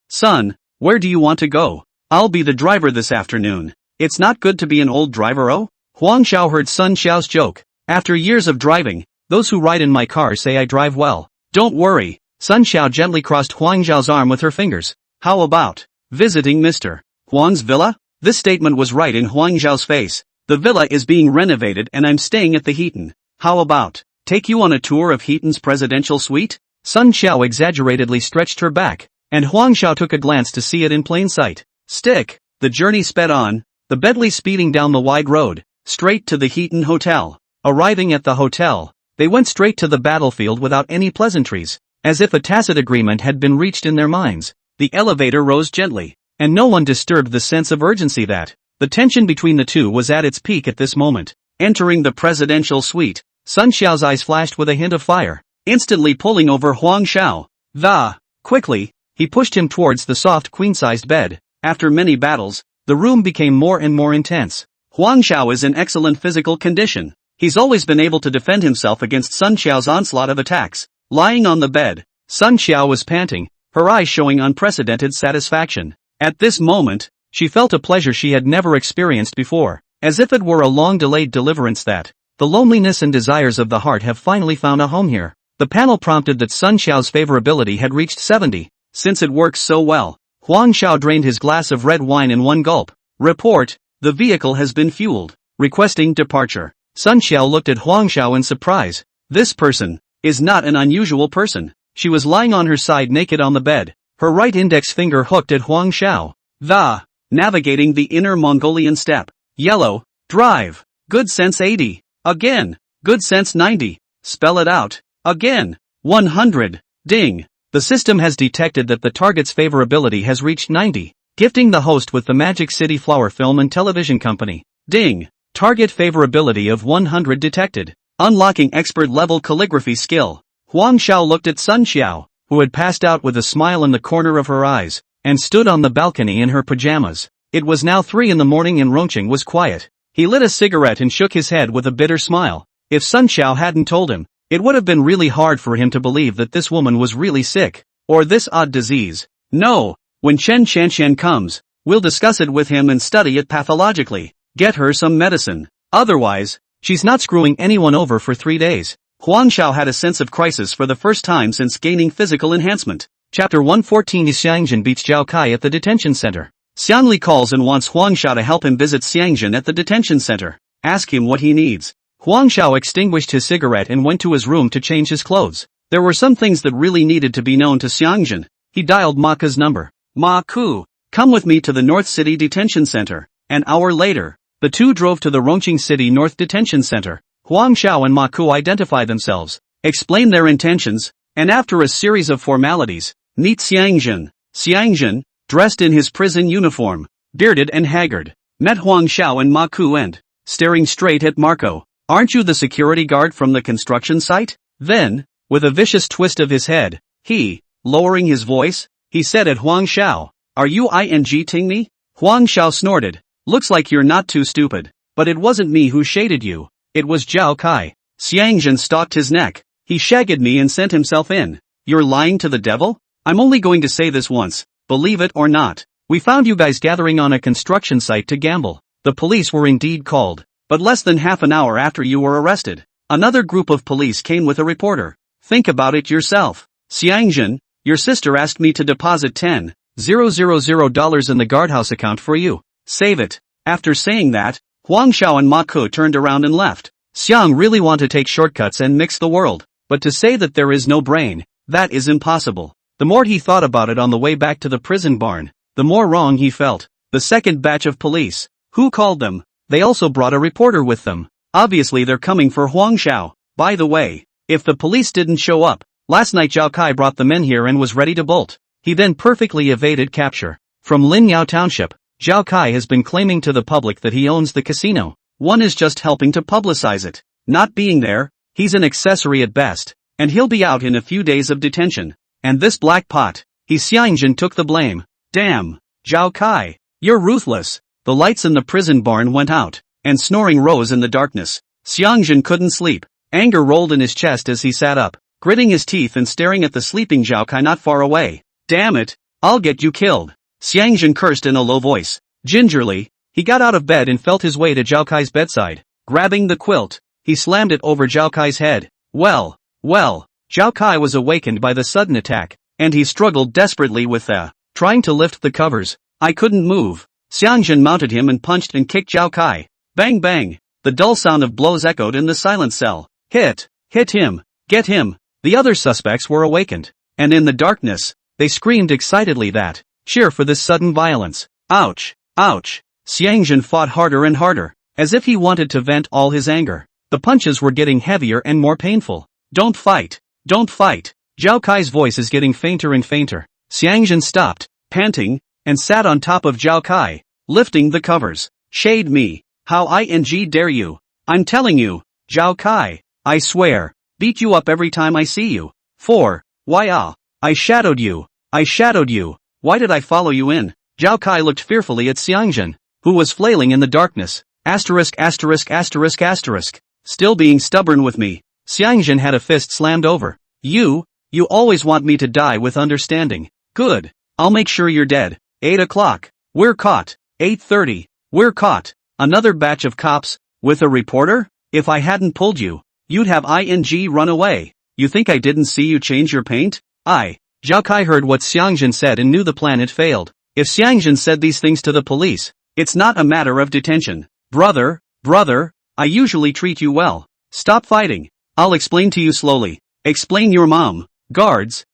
Son, where do you want to go? I'll be the driver this afternoon. It's not good to be an old driver, oh? Huang Xiao heard Sun Xiao's joke. After years of driving, those who ride in my car say I drive well. Don't worry. Sun Xiao gently crossed Huang Xiao's arm with her fingers. How about visiting Mr. Huang's villa? This statement was right in Huang Xiao's face. The villa is being renovated and I'm staying at the Heaton. How about take you on a tour of Heaton's presidential suite? Sun Xiao exaggeratedly stretched her back, and Huang Xiao took a glance to see it in plain sight. The journey sped on, the Bentley speeding down the wide road, straight to the Heaton Hotel. Arriving at the hotel, they went straight to the battlefield without any pleasantries, as if a tacit agreement had been reached in their minds. The elevator rose gently, and no one disturbed the sense of urgency that the tension between the two was at its peak at this moment. Entering the presidential suite, Sun Xiao's eyes flashed with a hint of fire, instantly pulling over Huang Xiao. Quickly, he pushed him towards the soft queen-sized bed. After many battles, the room became more and more intense. Huang Xiao is in excellent physical condition. He's always been able to defend himself against Sun Xiao's onslaught of attacks. Lying on the bed, Sun Xiao was panting, her eyes showing unprecedented satisfaction. At this moment, she felt a pleasure she had never experienced before, as if it were a long-delayed deliverance that the loneliness and desires of the heart have finally found a home here. The panel prompted that Sun Xiao's favorability had reached 70. Since it works so well, Huang Xiao drained his glass of red wine in one gulp. Report, the vehicle has been fueled. Requesting departure. Sun Xiao looked at Huang Xiao in surprise. This person is not an unusual person. She was lying on her side naked on the bed, her right index finger hooked at Huang Xiao. Navigating the inner Mongolian steppe. Yellow, drive. Good sense 80. Again. Good sense 90. Spell it out. Again. 100. Ding. The system has detected that the target's favorability has reached 90, gifting the host with the Magic City Flower Film and Television Company. Ding. Target favorability of 100 detected. Unlocking expert-level calligraphy skill. Huang Xiao looked at Sun Xiao, who had passed out with a smile in the corner of her eyes, and stood on the balcony in her pajamas. It was now 3 in the morning and Rongqing was quiet. He lit a cigarette and shook his head with a bitter smile. If Sun Xiao hadn't told him, it would have been really hard for him to believe that this woman was really sick, or this odd disease. No, when Chen Shanshan comes, we'll discuss it with him and study it pathologically. Get her some medicine. Otherwise, she's not screwing anyone over for 3 days. Huang Xiao had a sense of crisis for the first time since gaining physical enhancement. Chapter 114. Xiangjin beats Zhao Kai at the detention center. Xiangli calls and wants Huang Xiao to help him visit Xiangjin at the detention center. Ask him what he needs. Huang Xiao extinguished his cigarette and went to his room to change his clothes. There were some things that really needed to be known to Xiangjin. He dialed Ma Ku's number. Ma Ku, come with me to the North City Detention Center. An hour later, the two drove to the Rongqing City North Detention Center. Huang Xiao and Ma Ku identified themselves, explained their intentions, and after a series of formalities, meet Xiangjin. Xiangjin, dressed in his prison uniform, bearded and haggard, met Huang Xiao and Ma Ku and, staring straight at Marco. Aren't you the security guard from the construction site? Then, with a vicious twist of his head, lowering his voice, he said at Huang Xiao, are you ing-ting me? Huang Xiao snorted. Looks like you're not too stupid. But it wasn't me who shaded you. It was Zhao Kai. Xiangjin stalked his neck. He shagged me and sent himself in. You're lying to the devil? I'm only going to say this once, believe it or not. We found you guys gathering on a construction site to gamble. The police were indeed called. But less than half an hour after you were arrested, another group of police came with a reporter. Think about it yourself. Xiangjin, your sister asked me to deposit $10,000 in the guardhouse account for you. Save it. After saying that, Huang Xiao and Ma Ke turned around and left. Xiang really want to take shortcuts and mix the world, but to say that there is no brain, that is impossible. The more he thought about it on the way back to the prison barn, the more wrong he felt. The second batch of police. Who called them? They also brought a reporter with them. Obviously they're coming for Huang Xiao. By the way, if the police didn't show up, last night Zhao Kai brought the men here and was ready to bolt. He then perfectly evaded capture. From Linyao Township, Zhao Kai has been claiming to the public that he owns the casino. One is just helping to publicize it. Not being there, he's an accessory at best, and he'll be out in a few days of detention. And this black pot, Xiangjin took the blame. Damn, Zhao Kai, you're ruthless. The lights in the prison barn went out, and snoring rose in the darkness. Xiangjin couldn't sleep. Anger rolled in his chest as he sat up, gritting his teeth and staring at the sleeping Zhao Kai not far away. Damn it, I'll get you killed. Xiangjin cursed in a low voice. Gingerly, he got out of bed and felt his way to Zhao Kai's bedside. Grabbing the quilt, he slammed it over Zhao Kai's head. Well, Zhao Kai was awakened by the sudden attack, and he struggled desperately with trying to lift the covers. I couldn't move. Xiangjin mounted him and punched and kicked Zhao Kai. Bang bang, the dull sound of blows echoed in the silent cell. Hit him, get him. The other suspects were awakened, and in the darkness, they screamed excitedly that, cheer for this sudden violence. Ouch. Xiangjin fought harder and harder, as if he wanted to vent all his anger. The punches were getting heavier and more painful. Don't fight. Zhao Kai's voice is getting fainter and fainter. Xiangjin stopped, panting, and sat on top of Zhao Kai, lifting the covers. Shade me. How dare you? I'm telling you, Zhao Kai, I swear, beat you up every time I see you. I shadowed you. Why did I follow you in? Zhao Kai looked fearfully at Xiangjin, who was flailing in the darkness. Asterisk. Still being stubborn with me. Xiangjin had a fist slammed over. You always want me to die with understanding. Good. I'll make sure you're dead. 8 o'clock. We're caught. 8:30. We're caught. Another batch of cops, with a reporter? If I hadn't pulled you, you'd have run away. You think I didn't see you change your paint? Zhao Kai heard what Xiangjin said and knew the plan had failed. If Xiangjin said these things to the police, it's not a matter of detention. Brother, I usually treat you well. Stop fighting. I'll explain to you slowly. Explain your mom. Guards,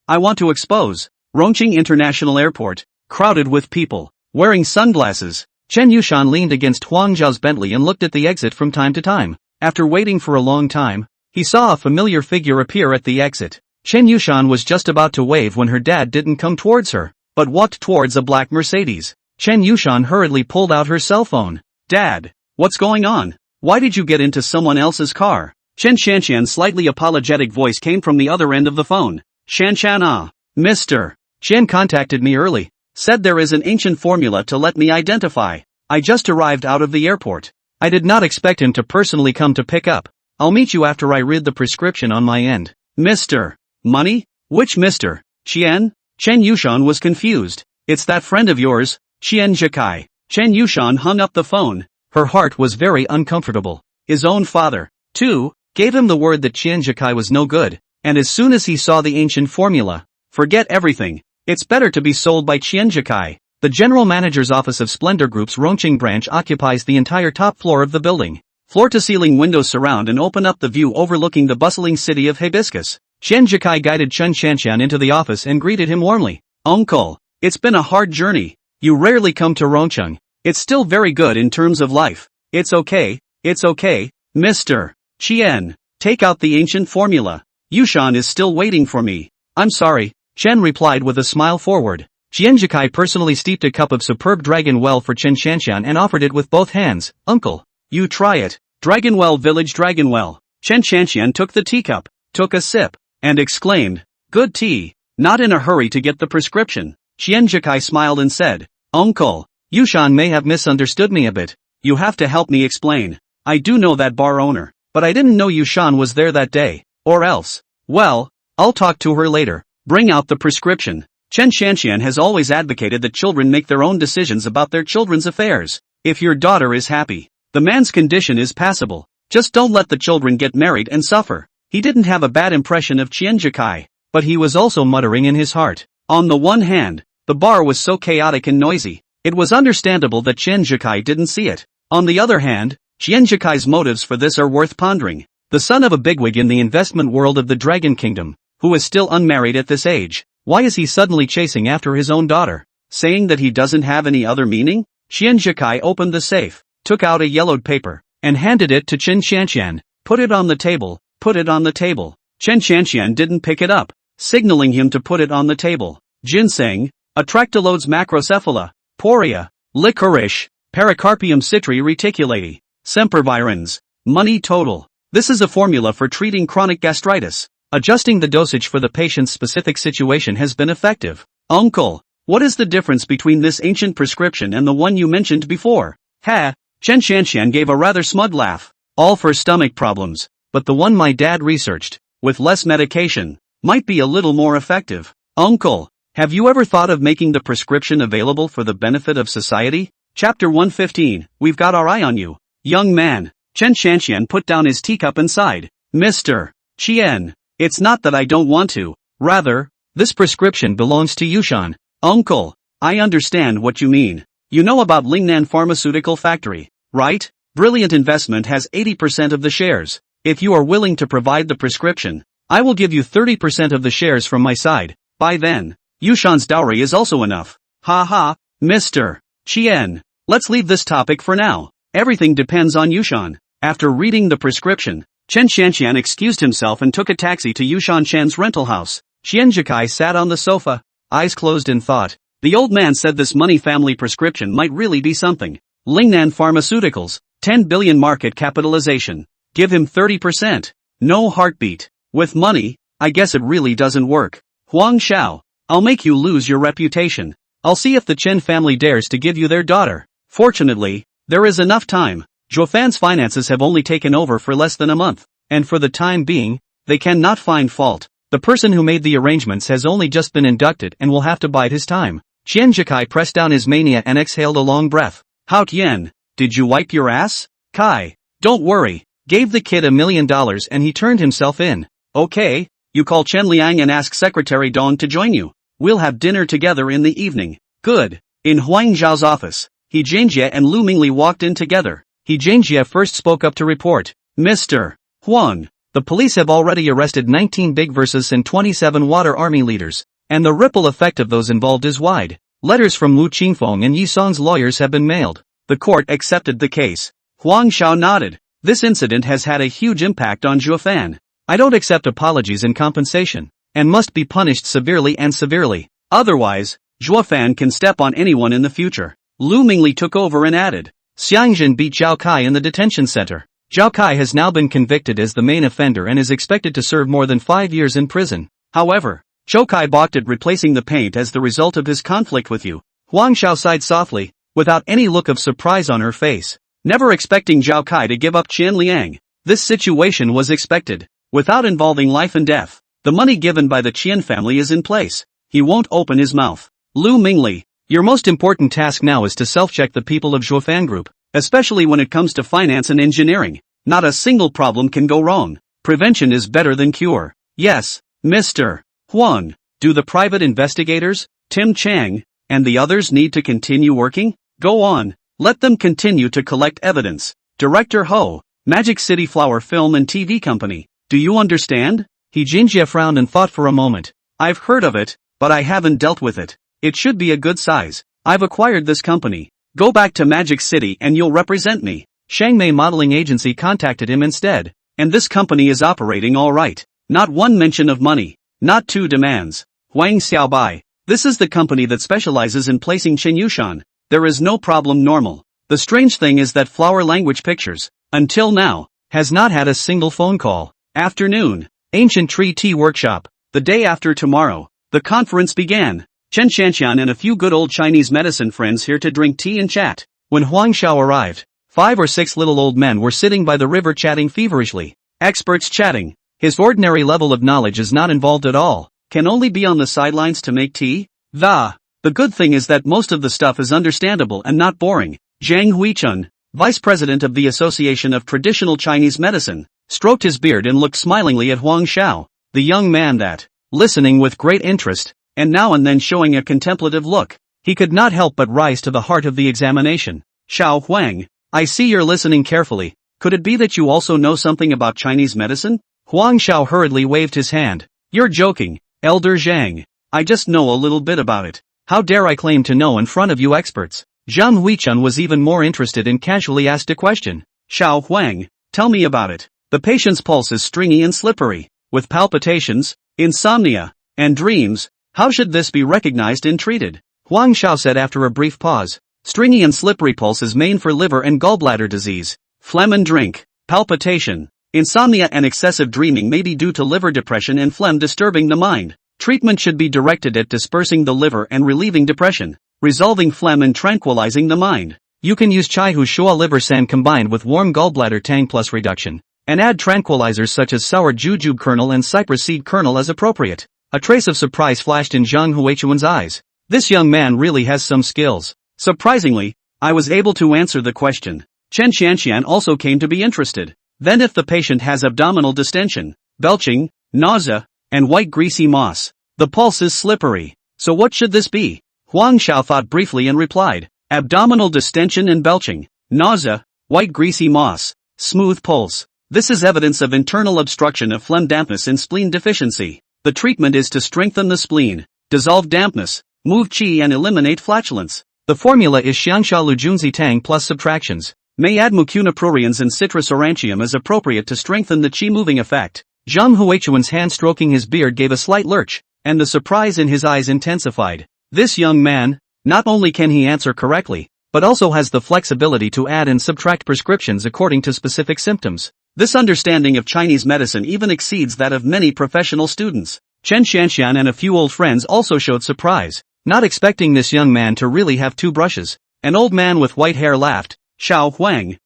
I want to expose. Rongqing International Airport, crowded with people, wearing sunglasses. Chen Yushan leaned against Huang Zhao's Bentley and looked at the exit from time to time. After waiting for a long time, he saw a familiar figure appear at the exit. Chen Yushan was just about to wave when her dad didn't come towards her, but walked towards a black Mercedes. Chen Yushan hurriedly pulled out her cell phone. Dad, what's going on? Why did you get into someone else's car? Chen Shanshan's slightly apologetic voice came from the other end of the phone. Shanshan, Mr. Chen contacted me early. Said there is an ancient formula to let me identify. I just arrived out of the airport. I did not expect him to personally come to pick up. I'll meet you after I read the prescription on my end. Mr. Money? Which Mr. Chen? Chen Yushan was confused. It's that friend of yours, Chen Jikai. Chen Yushan hung up the phone. Her heart was very uncomfortable. His own father, too, gave him the word that Chen Jikai was no good, and as soon as he saw the ancient formula, forget everything. It's better to be sold by Chen Jikai. The general manager's office of Splendor Group's Rongqing branch occupies the entire top floor of the building. Floor-to-ceiling windows surround and open up the view overlooking the bustling city of Hibiscus. Chen Jikai guided Chen Shanshan into the office and greeted him warmly. Uncle, it's been a hard journey. You rarely come to Rongqing. It's still very good in terms of life. It's okay, Mr. Chen. Take out the ancient formula. Yushan is still waiting for me. I'm sorry, Chen replied with a smile forward. Chen Jikai personally steeped a cup of superb dragon well for Chen Shanshan and offered it with both hands. Uncle, you try it. Dragonwell Village Dragonwell. Chen Shanshan took the teacup, took a sip, and exclaimed, good tea. Not in a hurry to get the prescription. Chen Jikai smiled and said, Uncle, Yushan may have misunderstood me a bit. You have to help me explain. I do know that bar owner, but I didn't know Yushan was there that day. Or else. Well, I'll talk to her later. Bring out the prescription. Chen Shanshan has always advocated that children make their own decisions about their children's affairs. If your daughter is happy, The man's condition is passable. Just don't let the children get married and suffer. He didn't have a bad impression of Qianjikai, but he was also muttering in his heart. On the one hand, the bar was so chaotic and noisy, it was understandable that Qianjikai didn't see it. On the other hand, Qianjikai's motives for this are worth pondering. The son of a bigwig in the investment world of the Dragon Kingdom, who is still unmarried at this age, why is he suddenly chasing after his own daughter? Saying that he doesn't have any other meaning? Qianjikai opened the safe, took out a yellowed paper, and handed it to Chen Qianqian. Put it on the table, put it on the table. Chen Qianqian didn't pick it up, signaling him to put it on the table. Ginseng, Atractylodes macrocephala, Poria, Licorice, Pericarpium citri reticulate, Sempervirens, money total. This is a formula for treating chronic gastritis. Adjusting the dosage for the patient's specific situation has been effective. Uncle, what is the difference between this ancient prescription and the one you mentioned before? Ha! Chen Qianqian gave a rather smug laugh. All for stomach problems, but the one my dad researched, with less medication, might be a little more effective. Uncle, have you ever thought of making the prescription available for the benefit of society? Chapter 115, We've got our eye on you. Young man, Chen Qianqian put down his teacup and sighed. Mr. Qian, it's not that I don't want to, rather, this prescription belongs to Yushan. Uncle, I understand what you mean. You know about Lingnan Pharmaceutical Factory, right? Brilliant Investment has 80% of the shares. If you are willing to provide the prescription, I will give you 30% of the shares from my side. By then, Yushan's dowry is also enough. Ha ha, Mr. Qian. Let's leave this topic for now. Everything depends on Yushan. After reading the prescription, Chen Qianqian excused himself and took a taxi to Yushan Chen's rental house. Qianjikai sat on the sofa, eyes closed in thought. The old man said this money family prescription might really be something. Lingnan Pharmaceuticals, 10 billion market capitalization. Give him 30%. No heartbeat. With money, I guess it really doesn't work. Huang Xiao, I'll make you lose your reputation. I'll see if the Chen family dares to give you their daughter. Fortunately, there is enough time. Zhuofan's finances have only taken over for less than a month, and for the time being, they cannot find fault. The person who made the arrangements has only just been inducted and will have to bide his time. Qianjikai pressed down his mania and exhaled a long breath. Hao Tian, did you wipe your ass? Kai, don't worry, gave the kid $1 million and he turned himself in. Okay, you call Chen Liang and ask Secretary Dong to join you. We'll have dinner together in the evening. Good. In Huang Zhao's office, He Jianjie and Lu Mingli walked in together. He Jianjie first spoke up to report. Mr. Huang, the police have already arrested 19 big versus and 27 water army leaders, and the ripple effect of those involved is wide. Letters from Wu Qingfeng and Yi Song's lawyers have been mailed. The court accepted the case. Huang Xiao nodded. This incident has had a huge impact on Zhuofan. I don't accept apologies and compensation, and must be punished severely and severely. Otherwise, Zhuofan can step on anyone in the future. Lu Mingli took over and added. Xiangjin beat Zhao Kai in the detention center. Zhao Kai has now been convicted as the main offender and is expected to serve more than 5 years in prison. However, Zhou Kai balked at replacing the paint as the result of his conflict with you. Huang Xiao sighed softly, without any look of surprise on her face. Never expecting Zhao Kai to give up Qian Liang, this situation was expected. Without involving life and death, the money given by the Qian family is in place. He won't open his mouth. Lu Mingli, your most important task now is to self-check the people of Zhuofan Group, especially when it comes to finance and engineering. Not a single problem can go wrong. Prevention is better than cure. Yes, Mr. Huang, do the private investigators, Tim Chang, and the others need to continue working? Go on, let them continue to collect evidence. Director Ho, Magic City Flower Film and TV Company, do you understand? He Jinjie frowned and thought for a moment. I've heard of it, but I haven't dealt with it. It should be a good size. I've acquired this company. Go back to Magic City and you'll represent me. Shangmei Modeling Agency contacted him instead, and this company is operating all right. Not one mention of money. Not two demands. Huang Xiaobai, this is the company that specializes in placing Chen Yushan. There is no problem normal. The strange thing is that Flower Language Pictures, until now, has not had a single phone call. Afternoon. Ancient Tree Tea Workshop. The day after tomorrow, the conference began. Chen Qianqian and a few good old Chinese medicine friends here to drink tea and chat. When Huang Xiao arrived, 5 or 6 little old men were sitting by the river chatting feverishly. Experts chatting. His ordinary level of knowledge is not involved at all. Can only be on the sidelines to make tea? The good thing is that most of the stuff is understandable and not boring. Zhang Huichun, vice president of the Association of Traditional Chinese Medicine, stroked his beard and looked smilingly at Huang Xiao, the young man that, listening with great interest, and now and then showing a contemplative look, he could not help but rise to the heart of the examination. Xiao Huang, I see you're listening carefully. Could it be that you also know something about Chinese medicine? Huang Xiao hurriedly waved his hand. You're joking, Elder Zhang. I just know a little bit about it. How dare I claim to know in front of you experts? Zhang Huichun was even more interested and casually asked a question. Xiao Huang, tell me about it. The patient's pulse is stringy and slippery, with palpitations, insomnia, and dreams. How should this be recognized and treated? Huang Xiao said after a brief pause. Stringy and slippery pulse is main for liver and gallbladder disease. Phlegm and drink, palpitation, insomnia and excessive dreaming may be due to liver depression and phlegm disturbing the mind. Treatment should be directed at dispersing the liver and relieving depression, resolving phlegm and tranquilizing the mind. You can use chai hu shua liver sand combined with warm gallbladder tang plus reduction, and add tranquilizers such as sour jujube kernel and cypress seed kernel as appropriate. A trace of surprise flashed in Zhang Huichuan's eyes. This young man really has some skills. Surprisingly, I was able to answer the question. Chen Xianxian also came to be interested. Then if the patient has abdominal distension, belching, nausea, and white greasy moss, the pulse is slippery. So what should this be? Huang Xiao thought briefly and replied, abdominal distension and belching, nausea, white greasy moss, smooth pulse. This is evidence of internal obstruction of phlegm dampness and spleen deficiency. The treatment is to strengthen the spleen, dissolve dampness, move qi and eliminate flatulence. The formula is Xiangsha Lujunzi Tang plus subtractions. May add mucuna pruriens and citrus aurantium as appropriate to strengthen the qi-moving effect. Zhang Huichuan's hand stroking his beard gave a slight lurch, and the surprise in his eyes intensified. This young man, not only can he answer correctly, but also has the flexibility to add and subtract prescriptions according to specific symptoms. This understanding of Chinese medicine even exceeds that of many professional students. Chen Xianxian and a few old friends also showed surprise, not expecting this young man to really have two brushes. An old man with white hair laughed. Xiao Huang,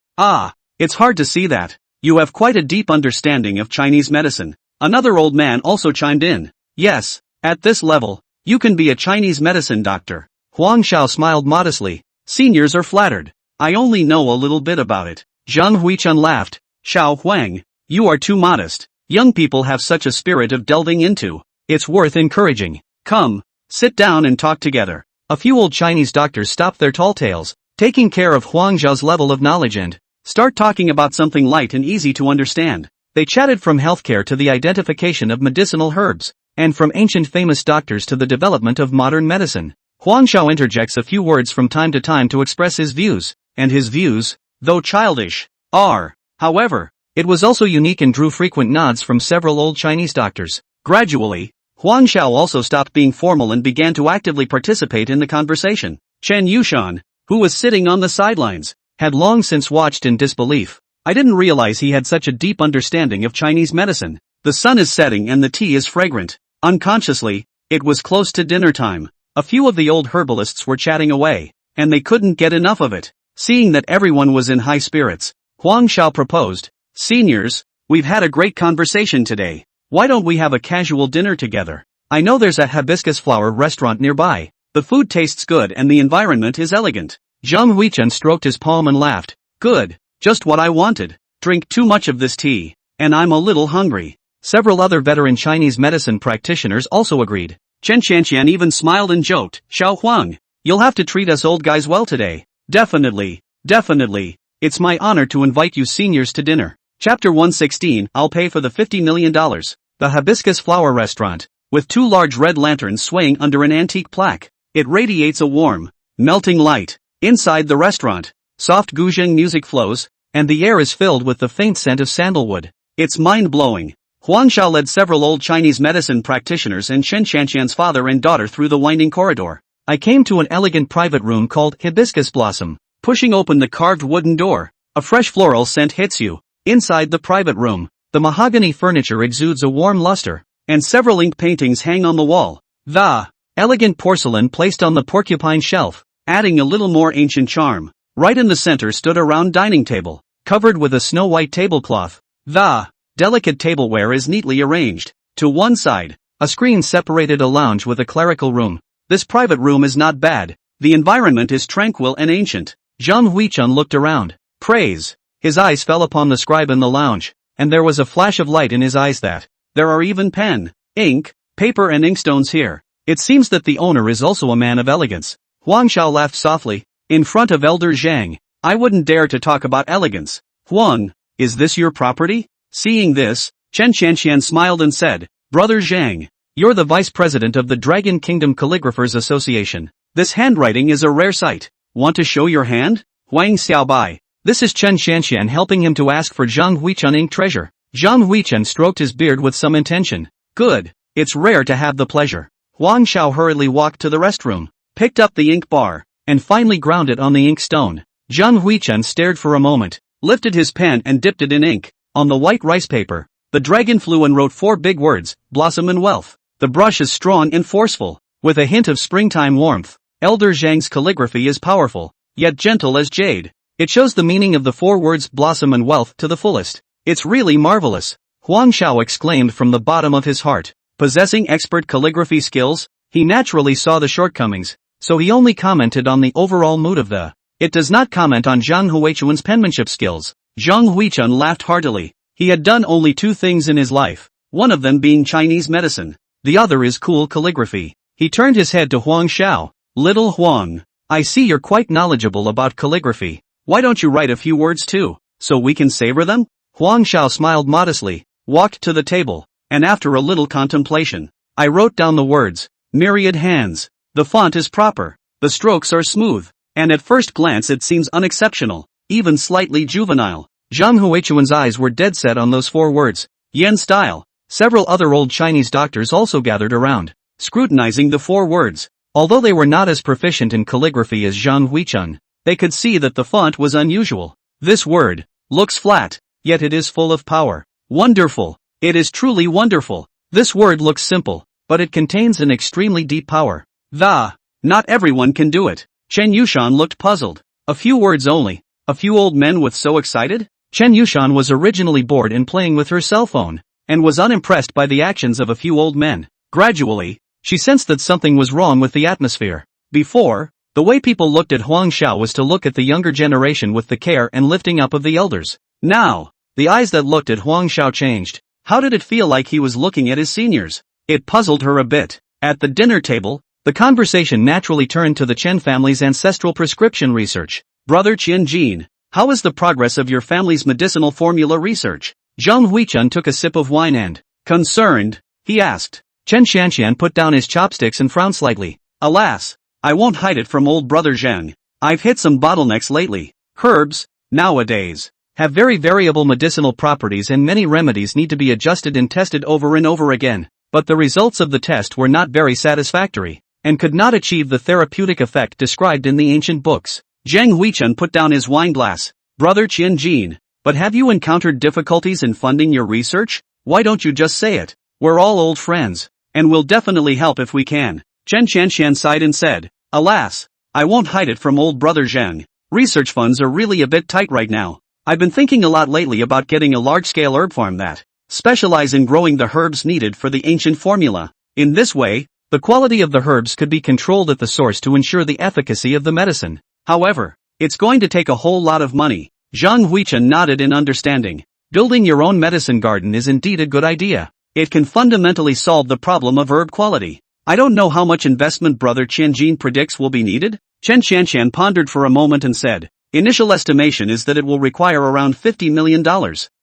it's hard to see that. You have quite a deep understanding of Chinese medicine. Another old man also chimed in. Yes, at this level, you can be a Chinese medicine doctor. Huang Xiao smiled modestly. Seniors are flattered. I only know a little bit about it. Zhang Huichun laughed. Xiao Huang, you are too modest. Young people have such a spirit of delving into. It's worth encouraging. Come, sit down and talk together. A few old Chinese doctors stopped their tall tales, taking care of Huang Xiao's level of knowledge and start talking about something light and easy to understand. They chatted from healthcare to the identification of medicinal herbs, and from ancient famous doctors to the development of modern medicine. Huang Xiao interjects a few words from time to time to express his views, and his views, though childish, are, however, it was also unique and drew frequent nods from several old Chinese doctors. Gradually, Huang Xiao also stopped being formal and began to actively participate in the conversation. Chen Yushan, who was sitting on the sidelines, had long since watched in disbelief. I didn't realize he had such a deep understanding of Chinese medicine. The sun is setting and the tea is fragrant. Unconsciously, it was close to dinner time. A few of the old herbalists were chatting away, and they couldn't get enough of it. Seeing that everyone was in high spirits, Huang Xiao proposed, Seniors, we've had a great conversation today. Why don't we have a casual dinner together? I know there's a hibiscus flower restaurant nearby. The food tastes good and the environment is elegant. Zhang Huichun stroked his palm and laughed. Good, just what I wanted. Drink too much of this tea, and I'm a little hungry. Several other veteran Chinese medicine practitioners also agreed. Chen Xianxian even smiled and joked. Xiao Huang, you'll have to treat us old guys well today. Definitely, definitely. It's my honor to invite you seniors to dinner. Chapter 116, I'll pay for the $50 million. The hibiscus flower restaurant, with two large red lanterns swaying under an antique plaque. It radiates a warm, melting light. Inside the restaurant, soft guzheng music flows, and the air is filled with the faint scent of sandalwood. It's mind-blowing. Huang Xiao led several old Chinese medicine practitioners and Chen Xianxian's father and daughter through the winding corridor. I came to an elegant private room called Hibiscus Blossom. Pushing open the carved wooden door, a fresh floral scent hits you. Inside the private room, the mahogany furniture exudes a warm luster, and several ink paintings hang on the wall. The elegant porcelain placed on the porcupine shelf, adding a little more ancient charm. Right in the center stood a round dining table, covered with a snow-white tablecloth. The delicate tableware is neatly arranged. To one side, a screen separated a lounge with a clerical room. This private room is not bad. The environment is tranquil and ancient. Zhang Huichun looked around. Praise. His eyes fell upon the scribe in the lounge, and there was a flash of light in his eyes that, there are even pen, ink, paper and inkstones here. It seems that the owner is also a man of elegance. Huang Xiao laughed softly, in front of Elder Zhang. I wouldn't dare to talk about elegance. Huang, is this your property? Seeing this, Chen Qianqian smiled and said, Brother Zhang, you're the vice president of the Dragon Kingdom Calligraphers Association. This handwriting is a rare sight. Want to show your hand? Huang Xiaobai. This is Chen Qianqian helping him to ask for Zhang Huichun ink treasure. Zhang Huichun stroked his beard with some intention. Good. It's rare to have the pleasure. Huang Xiao hurriedly walked to the restroom, picked up the ink bar, and finally ground it on the ink stone. Zhang Huichun stared for a moment, lifted his pen and dipped it in ink. On the white rice paper, the dragon flew and wrote 4 big words, blossom and wealth. The brush is strong and forceful, with a hint of springtime warmth. Elder Zhang's calligraphy is powerful, yet gentle as jade. It shows the meaning of the 4 words blossom and wealth to the fullest. It's really marvelous. Huang Xiao exclaimed from the bottom of his heart. Possessing expert calligraphy skills, he naturally saw the shortcomings, so he only commented on the overall mood of the. It does not comment on Zhang Huichun's penmanship skills. Zhang Huichun laughed heartily. He had done only 2 things in his life, one of them being Chinese medicine. The other is cool calligraphy. He turned his head to Huang Xiao. Little Huang, I see you're quite knowledgeable about calligraphy. Why don't you write a few words too, so we can savor them? Huang Xiao smiled modestly, walked to the table, and after a little contemplation, I wrote down the words, myriad hands. The font is proper, the strokes are smooth, and at first glance it seems unexceptional, even slightly juvenile. Zhang Huichun's eyes were dead set on those 4 words, Yen style. Several other old Chinese doctors also gathered around, scrutinizing the 4 words. Although they were not as proficient in calligraphy as Zhang Huichun, they could see that the font was unusual. This word looks flat, yet it is full of power. Wonderful. It is truly wonderful. This word looks simple, but it contains an extremely deep power. Not everyone can do it. Chen Yushan looked puzzled. A few words only. A few old men with so excited? Chen Yushan was originally bored in playing with her cell phone, and was unimpressed by the actions of a few old men. Gradually, she sensed that something was wrong with the atmosphere. Before, the way people looked at Huang Xiao was to look at the younger generation with the care and lifting up of the elders. Now, the eyes that looked at Huang Xiao changed. How did it feel like he was looking at his seniors? It puzzled her a bit. At the dinner table, the conversation naturally turned to the Chen family's ancestral prescription research. Brother Qian Jin, how is the progress of your family's medicinal formula research? Zhang Huichun took a sip of wine and, concerned, he asked. Chen Qianqian put down his chopsticks and frowned slightly. Alas, I won't hide it from old brother Zhang. I've hit some bottlenecks lately. Herbs, nowadays, have very variable medicinal properties and many remedies need to be adjusted and tested over and over again. But the results of the test were not very satisfactory, and could not achieve the therapeutic effect described in the ancient books. Zhang Huichun put down his wine glass. Brother Qian Jin, but have you encountered difficulties in funding your research? Why don't you just say it? We're all old friends, and we'll definitely help if we can. Chen Qianqian sighed and said, alas, I won't hide it from old brother Zhang. Research funds are really a bit tight right now. I've been thinking a lot lately about getting a large-scale herb farm that specialize in growing the herbs needed for the ancient formula. In this way, the quality of the herbs could be controlled at the source to ensure the efficacy of the medicine. However, it's going to take a whole lot of money. Zhang Huichun nodded in understanding. Building your own medicine garden is indeed a good idea. It can fundamentally solve the problem of herb quality. I don't know how much investment brother Qianjin predicts will be needed. Chen Qianqian pondered for a moment and said, initial estimation is that it will require around $50 million.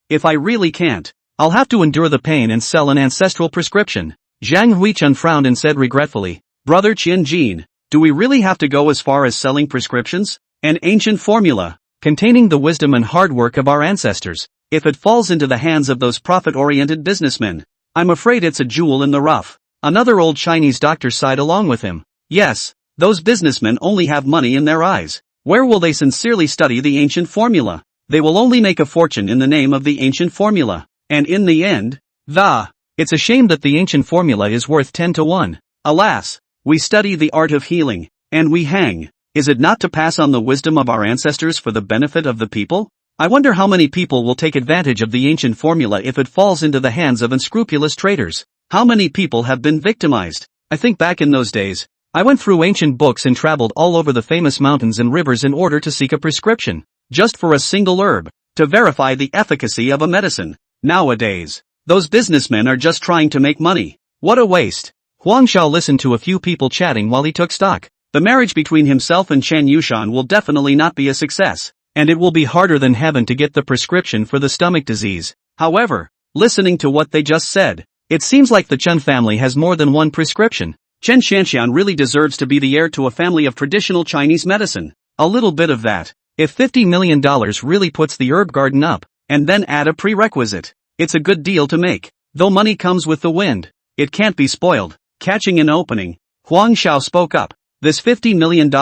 If I really can't, I'll have to endure the pain and sell an ancestral prescription. Zhang Huichun frowned and said regretfully, brother Qianjin, do we really have to go as far as selling prescriptions? An ancient formula, containing the wisdom and hard work of our ancestors, if it falls into the hands of those profit-oriented businessmen, I'm afraid it's a jewel in the rough. Another old Chinese doctor sighed along with him. Yes, those businessmen only have money in their eyes. Where will they sincerely study the ancient formula? They will only make a fortune in the name of the ancient formula. And in the end, it's a shame that the ancient formula is worth 10 to 1. Alas, we study the art of healing, and we hang. Is it not to pass on the wisdom of our ancestors for the benefit of the people? I wonder how many people will take advantage of the ancient formula if it falls into the hands of unscrupulous traders. How many people have been victimized? I think back in those days, I went through ancient books and traveled all over the famous mountains and rivers in order to seek a prescription. just for a single herb, to verify the efficacy of a medicine. Nowadays, those businessmen are just trying to make money. What a waste. Huang Xiao listened to a few people chatting while he took stock. The marriage between himself and Chen Yushan will definitely not be a success, and it will be harder than heaven to get the prescription for the stomach disease. However, listening to what they just said, it seems like the Chen family has more than one prescription. Chen Shanxian really deserves to be the heir to a family of traditional Chinese medicine. A little bit of that. If $50 million really puts the herb garden up, and then add a prerequisite, it's a good deal to make. Though money comes with the wind, it can't be spoiled. Catching an opening, Huang Xiao spoke up. This $50 million,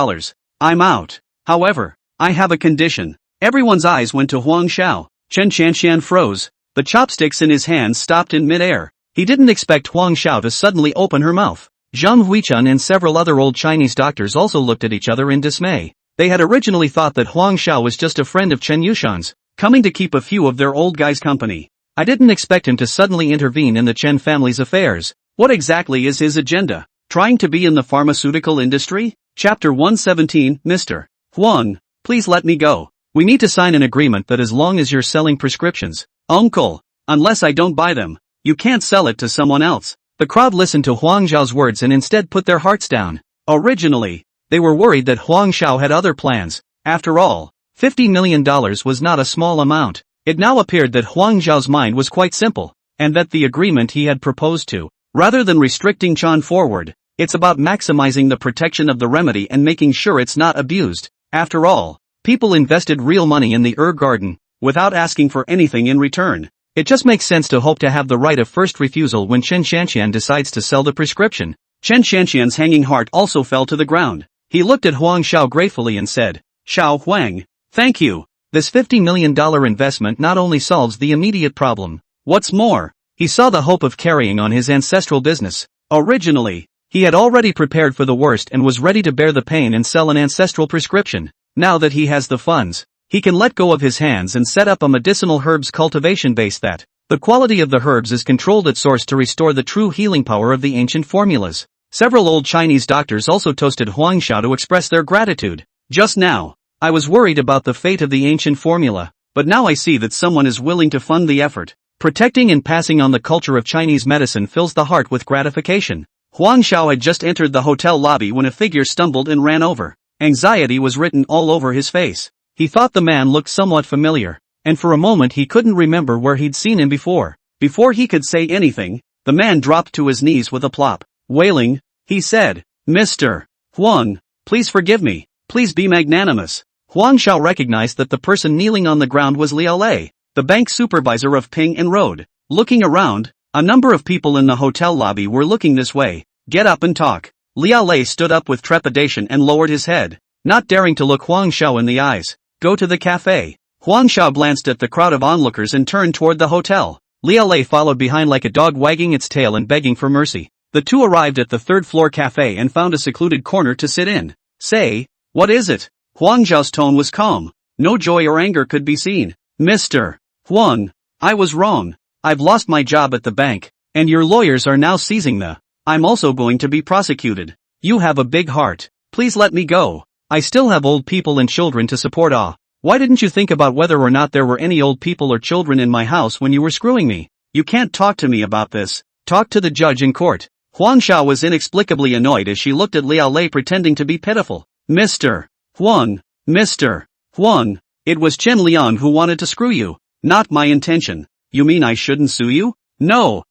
I'm out. However, I have a condition. Everyone's eyes went to Huang Xiao. Chen Shanxian froze. The chopsticks in his hands stopped in mid-air. He didn't expect Huang Xiao to suddenly open her mouth. Zhang Huichun and several other old Chinese doctors also looked at each other in dismay. They had originally thought that Huang Xiao was just a friend of Chen Yushan's, coming to keep a few of their old guys company. I didn't expect him to suddenly intervene in the Chen family's affairs. What exactly is his agenda? Trying to be in the pharmaceutical industry? Chapter 117, Mr. Huang, please let me go. We need to sign an agreement that as long as you're selling prescriptions, uncle, unless I don't buy them, you can't sell it to someone else. The crowd listened to Huang Xiao's words and instead put their hearts down. Originally, they were worried that Huang Xiao had other plans. After all, $50 million was not a small amount. It now appeared that Huang Xiao's mind was quite simple, and that the agreement he had proposed to, rather than restricting Chan forward, it's about maximizing the protection of the remedy and making sure it's not abused. After all, people invested real money in the herb garden, without asking for anything in return. It just makes sense to hope to have the right of first refusal when Chen Shanxian decides to sell the prescription. Chen Shanxian's hanging heart also fell to the ground. He looked at Huang Xiao gratefully and said, Xiao Huang, thank you. This $50 million investment not only solves the immediate problem. What's more, he saw the hope of carrying on his ancestral business. Originally, he had already prepared for the worst and was ready to bear the pain and sell an ancestral prescription. Now that he has the funds, he can let go of his hands and set up a medicinal herbs cultivation base that, the quality of the herbs is controlled at source to restore the true healing power of the ancient formulas. Several old Chinese doctors also toasted Huang Xiao to express their gratitude. Just now, I was worried about the fate of the ancient formula, but now I see that someone is willing to fund the effort. Protecting and passing on the culture of Chinese medicine fills the heart with gratification. Huang Xiao had just entered the hotel lobby when a figure stumbled and ran over. Anxiety was written all over his face. He thought the man looked somewhat familiar, and for a moment he couldn't remember where he'd seen him before. Before he could say anything, the man dropped to his knees with a plop. Wailing, he said, Mr. Huang, please forgive me, please be magnanimous. Huang Xiao recognized that the person kneeling on the ground was Liao Lei, the bank supervisor of Ping and Road. Looking around, a number of people in the hotel lobby were looking this way. Get up and talk. Liao Lei stood up with trepidation and lowered his head, not daring to look Huang Xiao in the eyes. Go to the cafe. Huang Xiao glanced at the crowd of onlookers and turned toward the hotel. Liao Lei followed behind like a dog wagging its tail and begging for mercy. The two arrived at the third-floor cafe and found a secluded corner to sit in. Say, what is it? Huang Xiao's tone was calm. No joy or anger could be seen. Mr. Huang, I was wrong. I've lost my job at the bank, and your lawyers are now seizing the. I'm also going to be prosecuted. You have a big heart. Please let me go. I still have old people and children to support. Why didn't you think about whether or not there were any old people or children in my house when you were screwing me? You can't talk to me about this. Talk to the judge in court. Huang Xiao was inexplicably annoyed as she looked at Liao Lei pretending to be pitiful. Mr. Huang, Mr. Huang, it was Chen Liang who wanted to screw you. Not my intention. You mean I shouldn't sue you? No,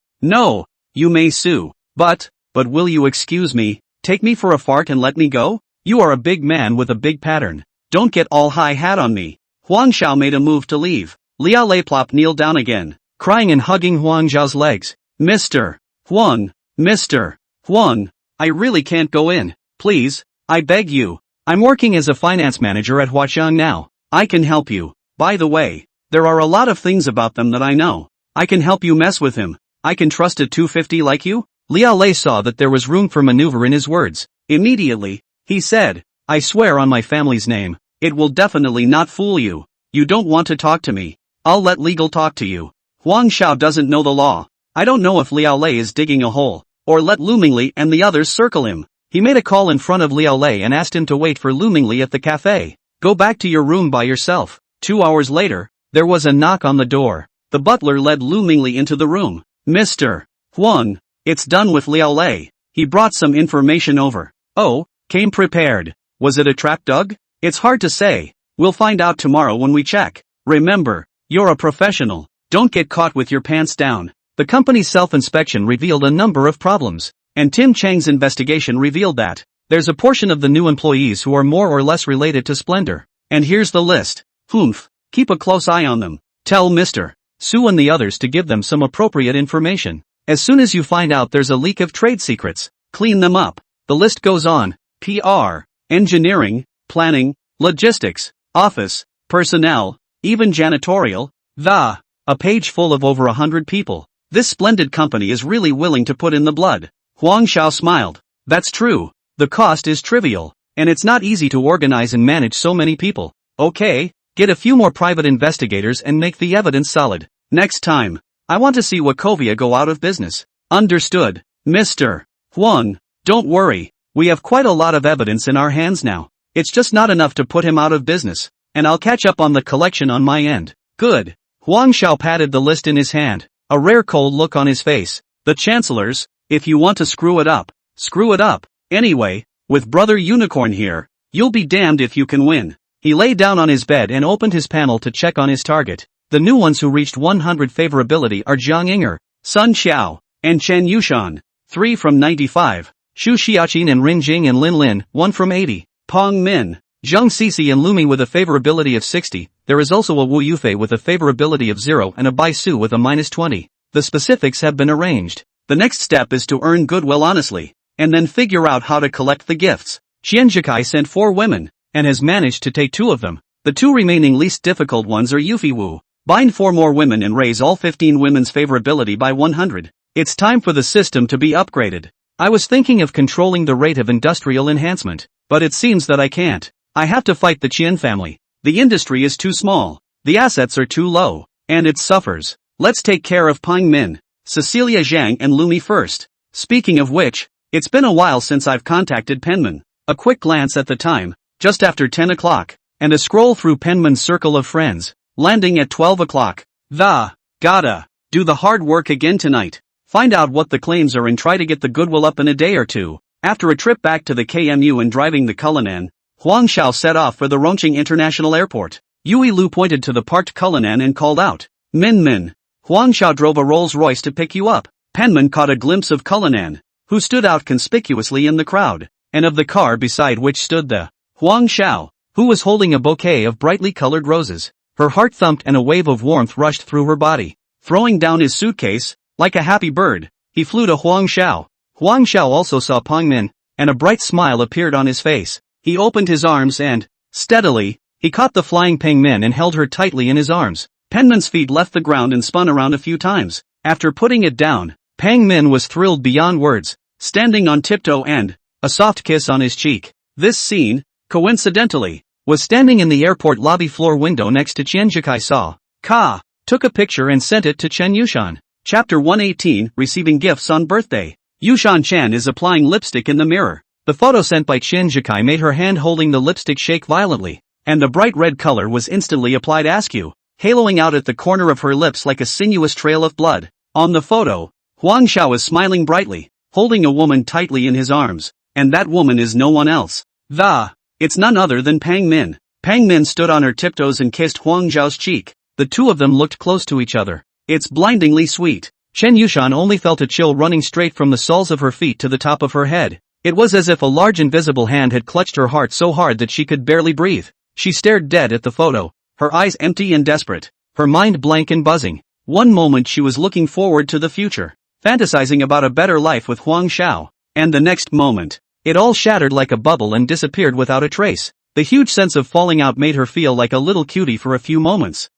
you may sue. But will you excuse me, take me for a fart and let me go? You are a big man with a big pattern. Don't get all high hat on me. Huang Xiao made a move to leave. Liao Lei plop kneeled down again, crying and hugging Huang Xiao's legs. Mr. Huang, I really can't go in. Please, I beg you. I'm working as a finance manager at Huaxiang now. I can help you. By the way, there are a lot of things about them that I know. I can help you mess with him. I can trust a 250 like you? Liao Lei saw that there was room for maneuver in his words. Immediately, he said, I swear on my family's name, it will definitely not fool you. You don't want to talk to me. I'll let legal talk to you. Huang Xiao doesn't know the law. I don't know if Liao Lei is digging a hole, or let Lu Mingli and the others circle him. He made a call in front of Liao Lei and asked him to wait for Lu Mingli at the cafe. Go back to your room by yourself. 2 hours later, there was a knock on the door. The butler led Lu Mingli into the room. Mr. Huang, it's done with Liao Lei. He brought some information over. Oh, came prepared. Was it a trap dug? It's hard to say. We'll find out tomorrow when we check. Remember, you're a professional. Don't get caught with your pants down. The company's self-inspection revealed a number of problems, and Tim Chang's investigation revealed that there's a portion of the new employees who are more or less related to Splendor. And here's the list. Humph. Keep a close eye on them. Tell Mr. Su and the others to give them some appropriate information. As soon as you find out there's a leak of trade secrets, clean them up. The list goes on. PR, engineering, planning, logistics, office, personnel, even janitorial. A page full of over 100 people. This splendid company is really willing to put in the blood. Huang Xiao smiled. That's true. The cost is trivial, and it's not easy to organize and manage so many people. Okay, get a few more private investigators and make the evidence solid. Next time, I want to see Wachovia go out of business. Understood, Mr. Huang. Don't worry, we have quite a lot of evidence in our hands now. It's just not enough to put him out of business, and I'll catch up on the collection on my end. Good. Huang Xiao patted the list in his hand, a rare cold look on his face. The Chancellor's, if you want to screw it up, screw it up. Anyway, with Brother Unicorn here, you'll be damned if you can win. He lay down on his bed and opened his panel to check on his target. The new ones who reached 100 favorability are Jiang Inger, Sun Xiao, and Chen Yushan, 3 from 95, Xu Xiaoqin and Rin Jing and Lin Lin, 1 from 80, Pong Min, Zheng Sisi and Lumi with a favorability of 60, there is also a Wu Yufei with a favorability of 0 and a Bai Su with a -20. The specifics have been arranged. The next step is to earn goodwill honestly, and then figure out how to collect the gifts. Qianzhikai sent 4 women, and has managed to take 2 of them. The 2 remaining least difficult ones are Yufi Wu. Bind 4 more women and raise all 15 women's favorability by 100. It's time for the system to be upgraded. I was thinking of controlling the rate of industrial enhancement, but it seems that I can't. I have to fight the Qian family. The industry is too small, the assets are too low, and it suffers. Let's take care of Pang Min, Cecilia Zhang and Lumi first. Speaking of which, it's been a while since I've contacted Penman. A quick glance at the time, just after 10 o'clock, and a scroll through Penman's circle of friends, landing at 12 o'clock. Gotta do the hard work again tonight. Find out what the claims are and try to get the goodwill up in a day or two. After a trip back to the KMU and driving the Cullinan, Huang Xiao set off for the Rongqing International Airport. Yui Lu pointed to the parked Cullinan and called out, Min. Huang Xiao drove a Rolls-Royce to pick you up. Penman caught a glimpse of Cullinan, who stood out conspicuously in the crowd, and of the car beside which stood the Huang Xiao, who was holding a bouquet of brightly colored roses. Her heart thumped and a wave of warmth rushed through her body. Throwing down his suitcase, like a happy bird, he flew to Huang Xiao. Huang Xiao also saw Pang Min, and a bright smile appeared on his face. He opened his arms and, steadily, he caught the flying Pang Min and held her tightly in his arms. Penman's feet left the ground and spun around a few times. After putting it down, Pang Min was thrilled beyond words, standing on tiptoe and a soft kiss on his cheek. This scene, coincidentally, was standing in the airport lobby floor window next to Qianzhikai Sa. Ka took a picture and sent it to Chen Yushan. Chapter 118, Receiving Gifts on Birthday. Yushan Chen is applying lipstick in the mirror. The photo sent by Qianzhikai made her hand holding the lipstick shake violently, and the bright red color was instantly applied askew, haloing out at the corner of her lips like a sinuous trail of blood. On the photo, Huang Xiao is smiling brightly, holding a woman tightly in his arms, and that woman is no one else. It's none other than Pang Min. Pang Min stood on her tiptoes and kissed Huang Xiao's cheek. The two of them looked close to each other. It's blindingly sweet. Chen Yushan only felt a chill running straight from the soles of her feet to the top of her head. It was as if a large invisible hand had clutched her heart so hard that she could barely breathe. She stared dead at the photo, her eyes empty and desperate, her mind blank and buzzing. One moment she was looking forward to the future, fantasizing about a better life with Huang Xiao, and the next moment, it all shattered like a bubble and disappeared without a trace. The huge sense of falling out made her feel like a little cutie for a few moments.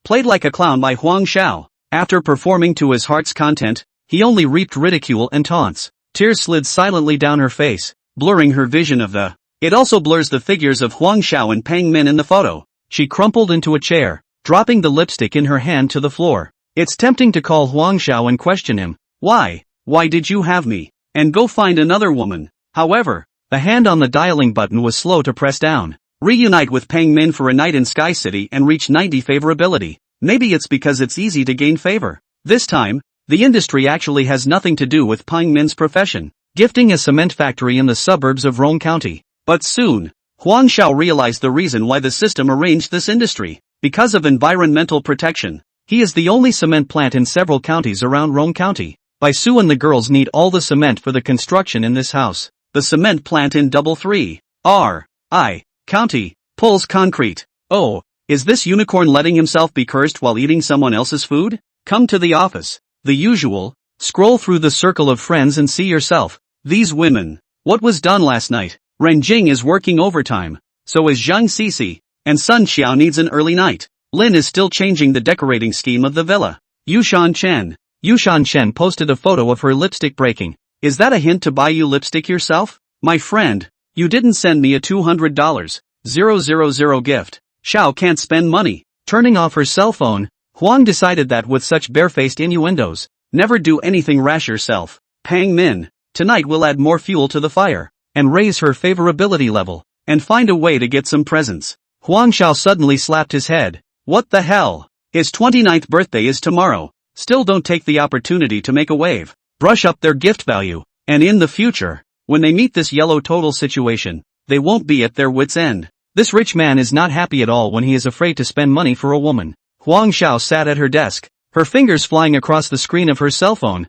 Played like a clown by Huang Xiao. After performing to his heart's content, he only reaped ridicule and taunts. Tears slid silently down her face, blurring her vision of the. It also blurs the figures of Huang Xiao and Pang Min in the photo. She crumpled into a chair, dropping the lipstick in her hand to the floor. It's tempting to call Huang Xiao and question him. Why did you have me? And go find another woman. However, the hand on the dialing button was slow to press down. Reunite with Pang Min for a night in Sky City and reach 90 favorability. Maybe it's because it's easy to gain favor. This time, the industry actually has nothing to do with Pang Min's profession, gifting a cement factory in the suburbs of Rong County. But soon, Huang Xiao realized the reason why the system arranged this industry. Because of environmental protection. He is the only cement plant in several counties around Rong County. Bai Su and the girls need all the cement for the construction in this house. The cement plant in 333 County pulls concrete. Oh, is this unicorn letting himself be cursed while eating someone else's food? Come to the office. The usual. Scroll through the circle of friends and see yourself. These women. What was done last night? Ren Jing is working overtime. So is Zhang Sisi. And Sun Xiao needs an early night. Lin is still changing the decorating scheme of the villa. Yushan Chen posted a photo of her lipstick breaking. Is that a hint to buy you lipstick yourself? My friend, you didn't send me a $200. 000 gift. Xiao can't spend money. Turning off her cell phone, Huang decided that with such barefaced innuendos, never do anything rash yourself. Pang Min, tonight we'll add more fuel to the fire, and raise her favorability level, and find a way to get some presents. Huang Xiao suddenly slapped his head. What the hell? His 29th birthday is tomorrow. Still don't take the opportunity to make a wave. Brush up their gift value. And in the future, when they meet this yellow total situation, they won't be at their wits' end. This rich man is not happy at all when he is afraid to spend money for a woman. Huang Xiao sat at her desk, her fingers flying across the screen of her cell phone.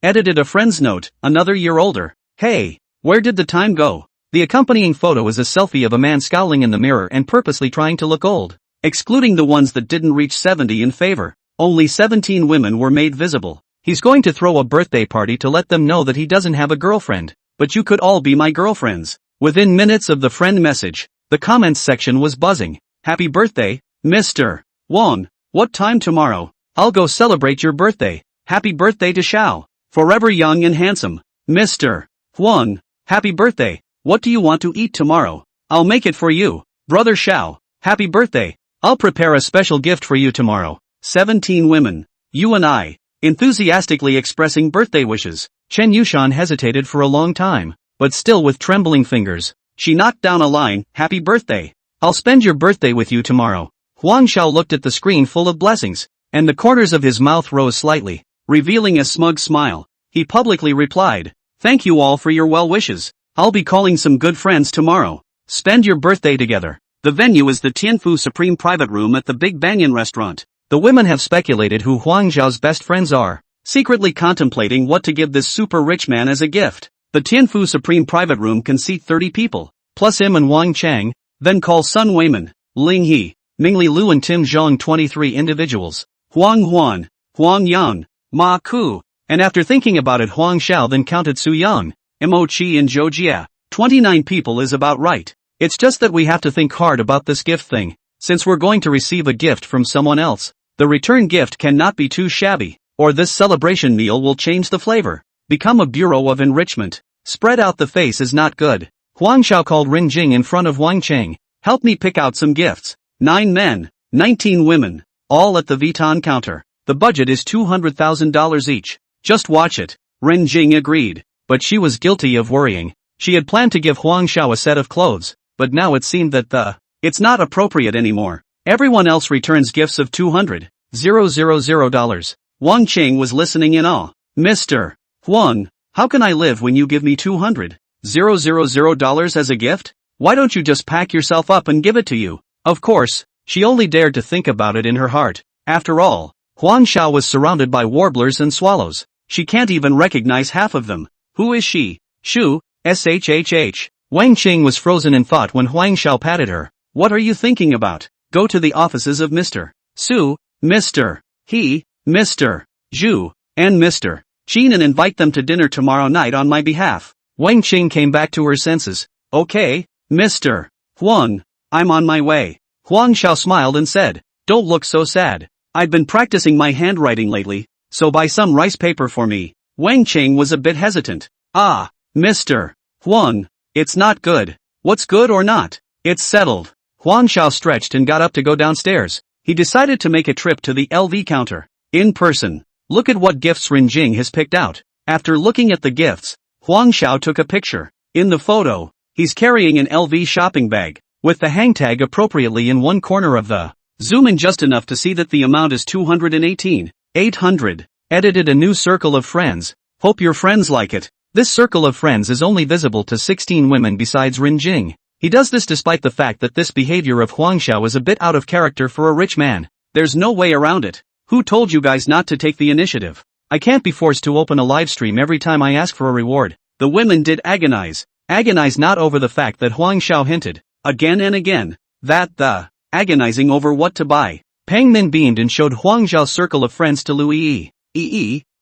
Edited a friend's note, another year older. Hey, where did the time go? The accompanying photo is a selfie of a man scowling in the mirror and purposely trying to look old. Excluding the ones that didn't reach 70 in favor, only 17 women were made visible. He's going to throw a birthday party to let them know that he doesn't have a girlfriend. But you could all be my girlfriends. Within minutes of the friend message, the comments section was buzzing. Happy birthday, Mr. Wong. What time tomorrow? I'll go celebrate your birthday. Happy birthday to Xiao. Forever young and handsome. Mr. Wong. Happy birthday. What do you want to eat tomorrow? I'll make it for you. Brother Xiao. Happy birthday. I'll prepare a special gift for you tomorrow. 17 women. You and I. Enthusiastically expressing birthday wishes. Chen Yushan hesitated for a long time, but still with trembling fingers, she knocked down a line. Happy birthday. I'll spend your birthday with you tomorrow. Huang Xiao looked at the screen full of blessings, and the corners of his mouth rose slightly, revealing a smug smile. He publicly replied, thank you all for your well wishes. I'll be calling some good friends tomorrow. Spend your birthday together. The venue is the Tianfu Supreme Private Room at the Big Banyan Restaurant. The women have speculated who Huang Xiao's best friends are, secretly contemplating what to give this super rich man as a gift. The Tianfu Supreme Private Room can seat 30 people, plus him and Wang Chang, then call Sun Weiman, Ling He, Mingli Lu and Tim Zhang 23 individuals, Huang Huan, Huang Yang, Ma Ku, and after thinking about it Huang Xiao then counted Su Yang, Mo Qi and Zhou Jia. 29 people is about right. It's just that we have to think hard about this gift thing. Since we're going to receive a gift from someone else, the return gift cannot be too shabby, or this celebration meal will change the flavor. Become a bureau of enrichment. Spread out the face is not good. Huang Xiao called Ring Jing in front of Wang Cheng. Help me pick out some gifts. 9 men, 19 women, all at the Vuitton counter. The budget is $200,000 each. Just watch it. Ren Jing agreed, but she was guilty of worrying. She had planned to give Huang Xiao a set of clothes, but now it seemed that it's not appropriate anymore. Everyone else returns gifts of $200,000. Wang Cheng was listening in awe. Mr. Huang, how can I live when you give me $200,000 as a gift? Why don't you just pack yourself up and give it to you? Of course, she only dared to think about it in her heart. After all, Huang Xiao was surrounded by warblers and swallows. She can't even recognize half of them. Who is she? Shu, SHHH. Wang Qing was frozen in thought when Huang Xiao patted her. What are you thinking about? Go to the offices of Mr. Su, Mr. He, Mr. Zhu, and Mr. Qin and invite them to dinner tomorrow night on my behalf. Wang Qing came back to her senses. Okay, Mr. Huang, I'm on my way. Huang Xiao smiled and said, don't look so sad. I've been practicing my handwriting lately, so buy some rice paper for me. Wang Qing was a bit hesitant. Mr. Huang, it's not good. What's good or not? It's settled. Huang Xiao stretched and got up to go downstairs. He decided to make a trip to the LV counter. In person. Look at what gifts Rin Jing has picked out. After looking at the gifts, Huang Xiao took a picture. In the photo, he's carrying an LV shopping bag. with the hang tag appropriately in one corner of the zoom in just enough to see that the amount is 218. 800. Edited a new circle of friends. Hope your friends like it. This circle of friends is only visible to 16 women besides Rin Jing. He does this despite the fact that this behavior of Huang Xiao is a bit out of character for a rich man. There's no way around it. Who told you guys not to take the initiative? I can't be forced to open a live stream every time I ask for a reward. The women did agonize. Agonize not over the fact that Huang Xiao hinted, again and again, that the agonizing over what to buy. Pang Min beamed and showed Huang Xiao's circle of friends to Lu Yi.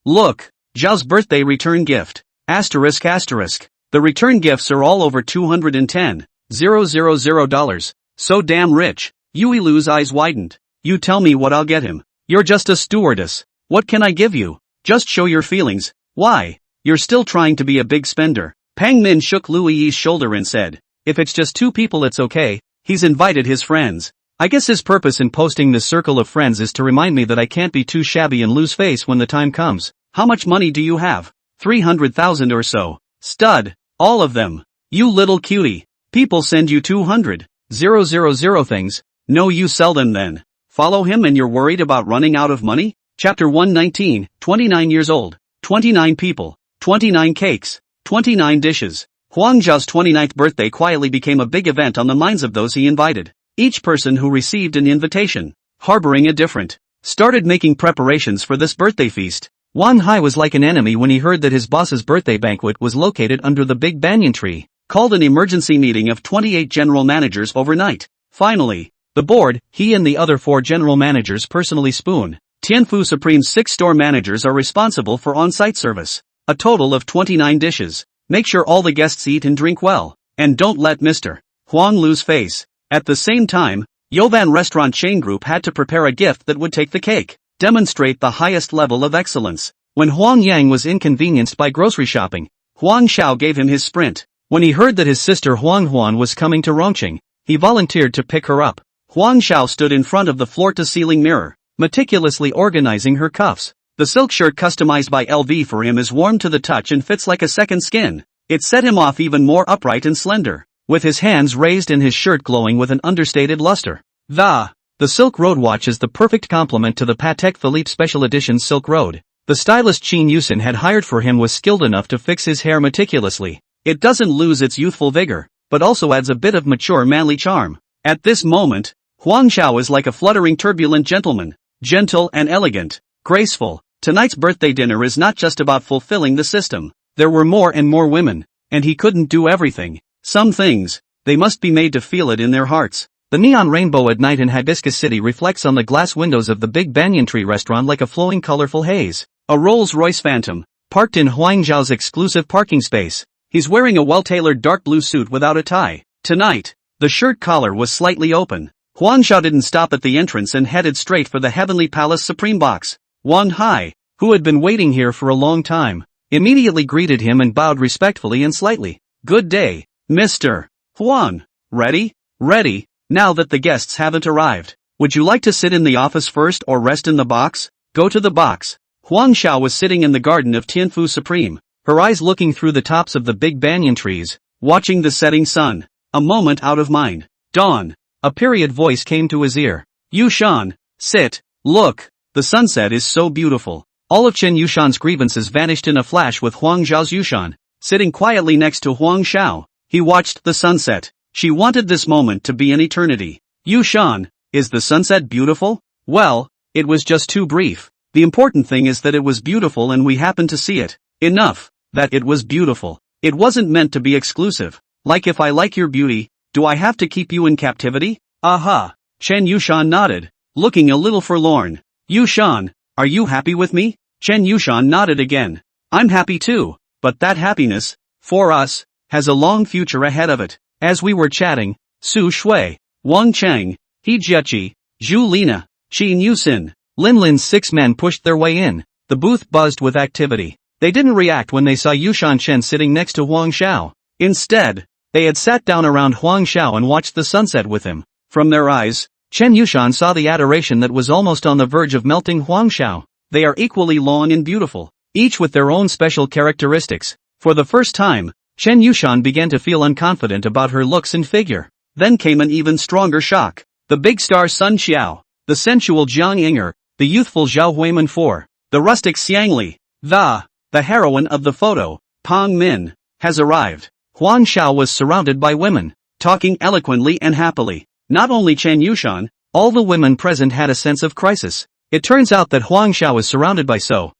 Look, Zhao's birthday return gift. Asterisk asterisk. The return gifts are all over $210,000. So damn rich. Yui Lu's eyes widened. You tell me what I'll get him. You're just a stewardess. What can I give you? Just show your feelings. Why? You're still trying to be a big spender. Pang Min shook Lu Yi's shoulder and said, if it's just 2 people it's okay. He's invited his friends. I guess his purpose in posting this circle of friends is to remind me that I can't be too shabby and lose face when the time comes. How much money do you have? 300,000 or so. Stud. All of them. You little cutie. People send you 200,000 things. No, you sell them then. Follow him and you're worried about running out of money? Chapter 119, 29 years old. 29 people. 29 cakes. 29 dishes. Huang Zhao's 29th birthday quietly became a big event on the minds of those he invited. Each person who received an invitation, harboring a different, started making preparations for this birthday feast. Wan Hai was like an enemy when he heard that his boss's birthday banquet was located under the big banyan tree, called an emergency meeting of 28 general managers overnight. Finally, the board, he and the other 4 general managers personally spoon. Tianfu Supreme's 6 store managers are responsible for on-site service. A total of 29 dishes. Make sure all the guests eat and drink well, and don't let Mr. Huang lose face. At the same time, Yovan Restaurant Chain Group had to prepare a gift that would take the cake, demonstrate the highest level of excellence. When Huang Yang was inconvenienced by grocery shopping, Huang Xiao gave him his sprint. When he heard that his sister Huang Huan was coming to Rongqing, he volunteered to pick her up. Huang Xiao stood in front of the floor-to-ceiling mirror, meticulously organizing her cuffs. The silk shirt customized by LV for him is warm to the touch and fits like a second skin. It set him off even more upright and slender, with his hands raised and his shirt glowing with an understated luster. The Silk Road watch is the perfect complement to the Patek Philippe Special Edition Silk Road. The stylist Qin Yusin had hired for him was skilled enough to fix his hair meticulously. It doesn't lose its youthful vigor, but also adds a bit of mature manly charm. At this moment, Huang Xiao is like a fluttering turbulent gentleman, gentle and elegant, graceful. Tonight's birthday dinner is not just about fulfilling the system. There were more and more women, and he couldn't do everything. Some things, they must be made to feel it in their hearts. The neon rainbow at night in Hibiscus City reflects on the glass windows of the Big Banyan Tree restaurant like a flowing colorful haze. A Rolls-Royce Phantom, parked in Huang Zhao's exclusive parking space. He's wearing a well-tailored dark blue suit without a tie. Tonight, the shirt collar was slightly open. Huang Zhao didn't stop at the entrance and headed straight for the Heavenly Palace Supreme box. Wan Hai, who had been waiting here for a long time, immediately greeted him and bowed respectfully and slightly. Good day, Mr. Huang. Ready? Ready, now that the guests haven't arrived. Would you like to sit in the office first or rest in the box? Go to the box. Huang Xiao was sitting in the garden of Tianfu Supreme, her eyes looking through the tops of the big banyan trees, watching the setting sun. A moment out of mind. Dawn. A period voice came to his ear. Yushan, sit. Look, the sunset is so beautiful. All of Chen Yushan's grievances vanished in a flash with Huang Zhao's Yushan, sitting quietly next to Huang Xiao. He watched the sunset. She wanted this moment to be an eternity. Yushan, is the sunset beautiful? Well, it was just too brief. The important thing is that it was beautiful and we happened to see it. Enough, that it was beautiful. It wasn't meant to be exclusive. Like if I like your beauty, do I have to keep you in captivity? Aha. Chen Yushan nodded, looking a little forlorn. Yushan, are you happy with me? Chen Yushan nodded again. I'm happy too, but that happiness, for us, has a long future ahead of it. As we were chatting, Su Shui, Wang Cheng, He Jieqi, Zhu Lina, Qin Yusin, Lin Lin's 6 men pushed their way in. The booth buzzed with activity. They didn't react when they saw Yushan Chen sitting next to Huang Xiao. Instead, they had sat down around Huang Xiao and watched the sunset with him. From their eyes, Chen Yushan saw the adoration that was almost on the verge of melting Huang Xiao. They are equally long and beautiful, each with their own special characteristics. For the first time, Chen Yushan began to feel unconfident about her looks and figure. Then came an even stronger shock. The big star Sun Xiao, the sensual Jiang Yinger, the youthful Zhao Huiman IV, the rustic Xiang Li, the heroine of the photo, Pang Min, has arrived. Huang Xiao was surrounded by women, talking eloquently and happily. Not only Chen Yushan, all the women present had a sense of crisis. It turns out that Huang Xiao is surrounded by so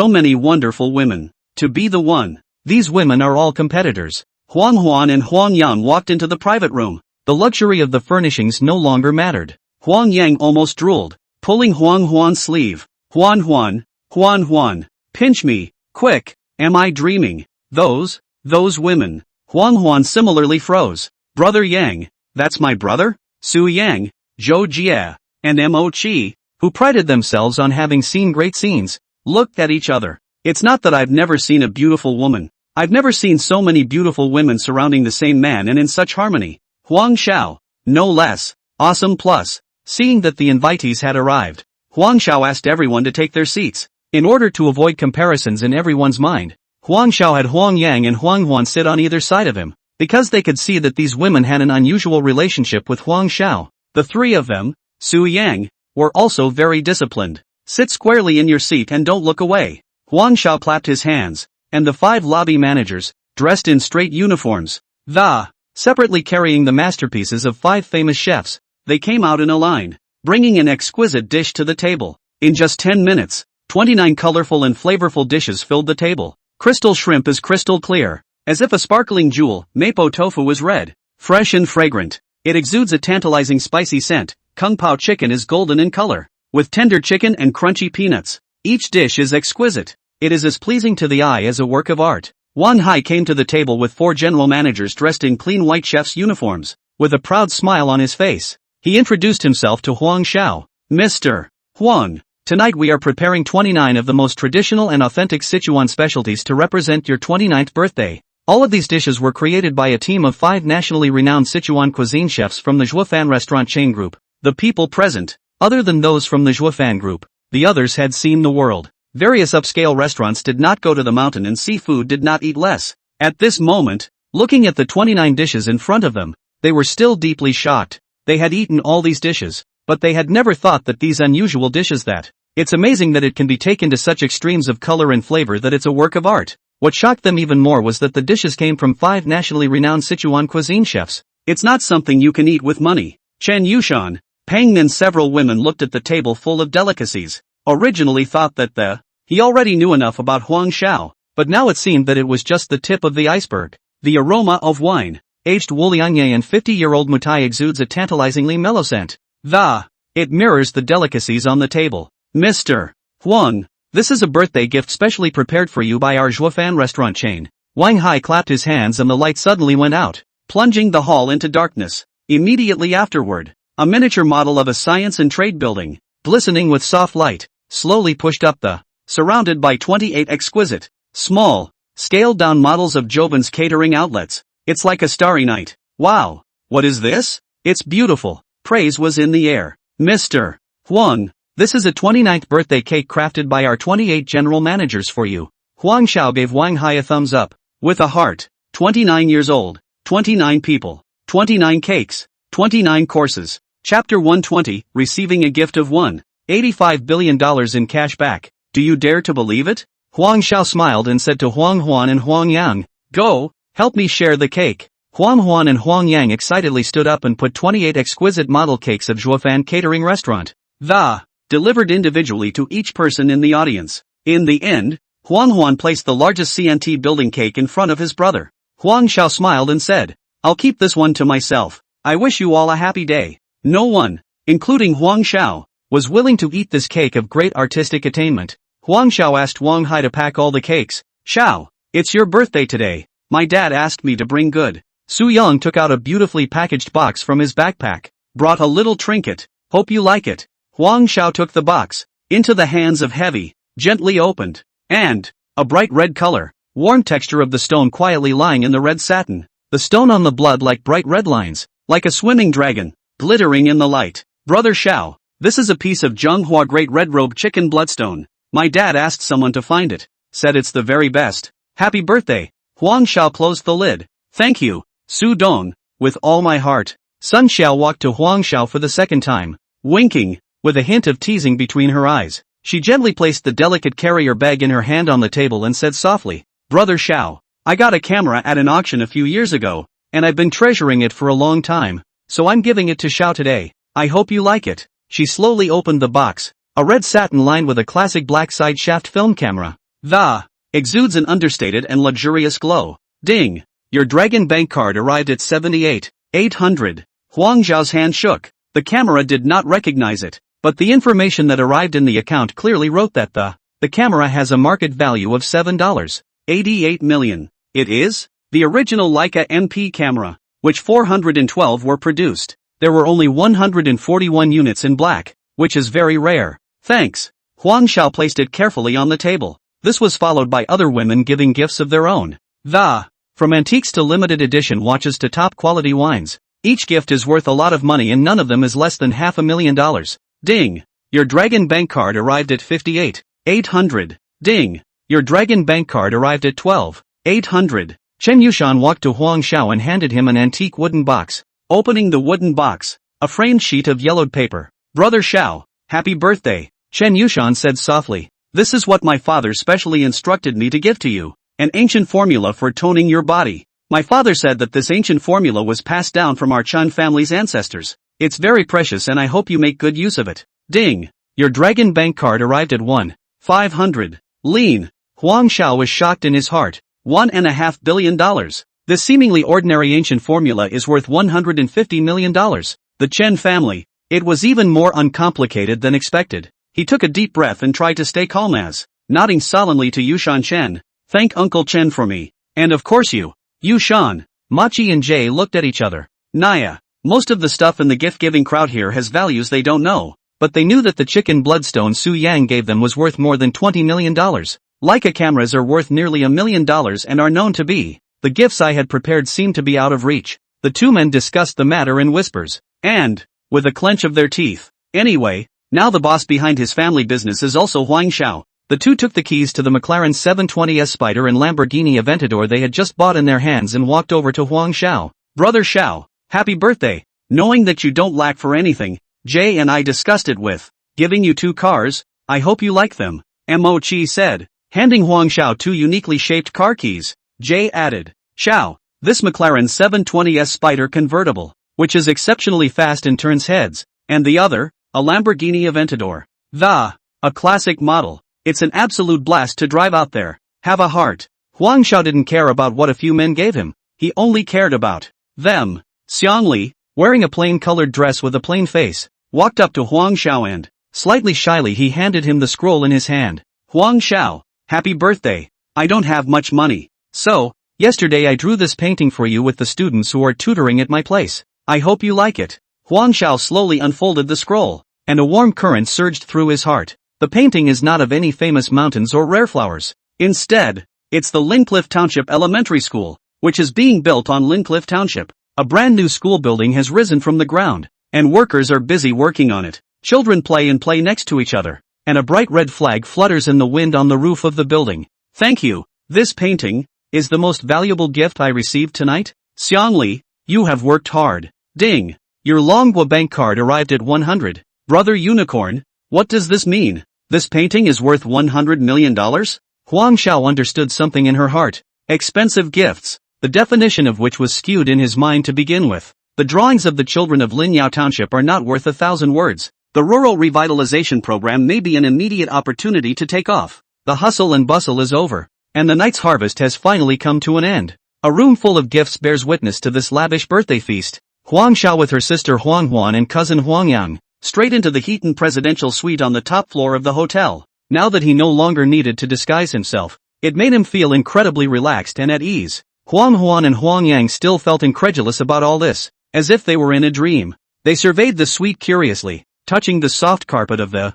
many wonderful women. To be the one. These women are all competitors. Huang Huan and Huang Yang walked into the private room. The luxury of the furnishings no longer mattered. Huang Yang almost drooled, pulling Huang Huan's sleeve. Huan, pinch me, quick, am I dreaming? Those women. Huang Huan similarly froze. Brother Yang, that's my brother? Su Yang, Zhou Jie, and Mo Qi, who prided themselves on having seen great scenes, looked at each other. It's not that I've never seen a beautiful woman. I've never seen so many beautiful women surrounding the same man and in such harmony. Huang Xiao, no less. Awesome plus. Seeing that the invitees had arrived, Huang Xiao asked everyone to take their seats. In order to avoid comparisons in everyone's mind, Huang Xiao had Huang Yang and Huang Huan sit on either side of him, because they could see that these women had an unusual relationship with Huang Xiao. The three of them, Su Yang, were also very disciplined. Sit squarely in your seat and don't look away. Huang Xiao clapped his hands, and the 5 lobby managers, dressed in straight uniforms, separately carrying the masterpieces of 5 famous chefs, they came out in a line, bringing an exquisite dish to the table. In just 10 minutes, 29 colorful and flavorful dishes filled the table. Crystal shrimp is crystal clear, as if a sparkling jewel. Mapo tofu is red, fresh and fragrant. It exudes a tantalizing spicy scent. Kung Pao chicken is golden in color, with tender chicken and crunchy peanuts. Each dish is exquisite. It is as pleasing to the eye as a work of art. Wan Hai came to the table with 4 general managers dressed in clean white chef's uniforms, with a proud smile on his face. He introduced himself to Huang Xiao. Mr. Huang, tonight we are preparing 29 of the most traditional and authentic Sichuan specialties to represent your 29th birthday. All of these dishes were created by a team of 5 nationally renowned Sichuan cuisine chefs from the Zhuofan restaurant chain group. The people present, other than those from the Zhuofan group, the others had seen the world. Various upscale restaurants did not go to the mountain and seafood did not eat less. At this moment, looking at the 29 dishes in front of them, they were still deeply shocked. They had eaten all these dishes, but they had never thought that these unusual dishes that. It's amazing that it can be taken to such extremes of color and flavor that it's a work of art. What shocked them even more was that the dishes came from 5 nationally renowned Sichuan cuisine chefs. It's not something you can eat with money. Chen Yushan, Pang Min, several women looked at the table full of delicacies. Originally thought that he already knew enough about Huang Xiao, but now it seemed that it was just the tip of the iceberg. The aroma of wine, aged Wuliangye and 50-year-old Mutai exudes a tantalizingly mellow scent. It mirrors the delicacies on the table. Mr. Huang, this is a birthday gift specially prepared for you by our Zhuofan restaurant chain. Wang Hai clapped his hands and the light suddenly went out, plunging the hall into darkness. Immediately afterward, a miniature model of a science and trade building, glistening with soft light, slowly pushed up surrounded by 28 exquisite, small, scaled-down models of Joban's catering outlets. It's like a starry night. Wow! What is this? It's beautiful. Praise was in the air. Mr. Huang, this is a 29th birthday cake crafted by our 28 general managers for you. Huang Xiao gave Wang Hai a thumbs up. With a heart. 29 years old. 29 people. 29 cakes. 29 courses. Chapter 120, Receiving a Gift of $1.85 billion in cash back. Do you dare to believe it? Huang Xiao smiled and said to Huang Huan and Huang Yang, go, help me share the cake. Huang Huan and Huang Yang excitedly stood up and put 28 exquisite model cakes of Zhuofan catering restaurant. Delivered individually to each person in the audience. In the end, Huang Huan placed the largest CNT building cake in front of his brother. Huang Xiao smiled and said, I'll keep this one to myself. I wish you all a happy day. No one, including Huang Xiao, was willing to eat this cake of great artistic attainment. Huang Xiao asked Wang Hai to pack all the cakes. Xiao, it's your birthday today. My dad asked me to bring good. Su Yang took out a beautifully packaged box from his backpack. Brought a little trinket. Hope you like it. Huang Xiao took the box into the hands of Heavy, gently opened, and a bright red color, warm texture of the stone quietly lying in the red satin. The stone on the blood like bright red lines, like a swimming dragon, glittering in the light. Brother Xiao, this is a piece of Zhenghua Great Red Robe Chicken Bloodstone. My dad asked someone to find it. Said it's the very best. Happy birthday. Huang Xiao closed the lid. Thank you, Su Dong, with all my heart. Sun Xiao walked to Huang Xiao for the second time, winking, with a hint of teasing between her eyes. She gently placed the delicate carrier bag in her hand on the table and said softly, "Brother Xiao, I got a camera at an auction a few years ago, and I've been treasuring it for a long time, so I'm giving it to Xiao today. I hope you like it." She slowly opened the box, a red satin lined with a classic black side shaft film camera. The exudes an understated and luxurious glow. Ding! Your Dragon Bank card arrived at 78,800. Huang Xiao's hand shook. The camera did not recognize it, but the information that arrived in the account clearly wrote that the camera has a market value of $7.88 million. It is the original Leica MP camera, which 412 were produced. There were only 141 units in black, which is very rare. Thanks. Huang Xiao placed it carefully on the table. This was followed by other women giving gifts of their own. From antiques to limited edition watches to top quality wines. Each gift is worth a lot of money and none of them is less than $500,000. Ding! Your Dragon Bank card arrived at 58,800. Ding! Your Dragon Bank card arrived at 12,800. Chen Yushan walked to Huang Xiao and handed him an antique wooden box. Opening the wooden box, a framed sheet of yellowed paper. "Brother Xiao, happy birthday," Chen Yushan said softly. "This is what my father specially instructed me to give to you. An ancient formula for toning your body. My father said that this ancient formula was passed down from our Chen family's ancestors. It's very precious and I hope you make good use of it." Ding! Your Dragon Bank card arrived at 1,500. Lean. Huang Xiao was shocked in his heart. $1.5 billion. This seemingly ordinary ancient formula is worth $150 million. The Chen family. It was even more uncomplicated than expected. He took a deep breath and tried to stay calm as, nodding solemnly to Yushan Chen. "Thank Uncle Chen for me. And of course you." Yushan, Machi and Jay looked at each other. Naya. Most of the stuff in the gift-giving crowd here has values they don't know, but they knew that the chicken bloodstone Su Yang gave them was worth more than $20 million. Leica cameras are worth nearly $1 million and are known to be. The gifts I had prepared seemed to be out of reach. The two men discussed the matter in whispers, and, with a clench of their teeth. Anyway, now the boss behind his family business is also Huang Xiao. The two took the keys to the McLaren 720S Spider and Lamborghini Aventador they had just bought in their hands and walked over to Huang Xiao. "Brother Xiao, happy birthday. Knowing that you don't lack for anything, Jay and I discussed it with giving you 2 cars. I hope you like them," Mo Chi said, handing Huang Xiao 2 uniquely shaped car keys. Jay added, "Xiao, this McLaren 720S Spider convertible, which is exceptionally fast and turns heads, and the other, a Lamborghini Aventador. A classic model. It's an absolute blast to drive out there. Have a heart." Huang Xiao didn't care about what a few men gave him. He only cared about them. Xiang Li, wearing a plain-colored dress with a plain face, walked up to Huang Xiao and, slightly shyly he handed him the scroll in his hand. "Huang Xiao, happy birthday. I don't have much money. So, yesterday I drew this painting for you with the students who are tutoring at my place. I hope you like it." Huang Xiao slowly unfolded the scroll, and a warm current surged through his heart. The painting is not of any famous mountains or rare flowers. Instead, it's the Lincliff Township Elementary School, which is being built on Lincliff Township. A brand new school building has risen from the ground, and workers are busy working on it. Children play next to each other, and a bright red flag flutters in the wind on the roof of the building. "Thank you. This painting is the most valuable gift I received tonight. Xiang Li, you have worked hard." Ding! Your Longhua Bank card arrived at 100. "Brother Unicorn, what does this mean? This painting is worth $100 million? Huang Xiao understood something in her heart. Expensive gifts, the definition of which was skewed in his mind to begin with. The drawings of the children of Linyao Township are not worth 1,000 words. The rural revitalization program may be an immediate opportunity to take off. The hustle and bustle is over, and the night's harvest has finally come to an end. A room full of gifts bears witness to this lavish birthday feast. Huang Xiao with her sister Huang Huan and cousin Huang Yang, straight into the Heaton presidential suite on the top floor of the hotel. Now that he no longer needed to disguise himself, it made him feel incredibly relaxed and at ease. Huang Huan and Huang Yang still felt incredulous about all this, as if they were in a dream. They surveyed the suite curiously, touching the soft carpet of the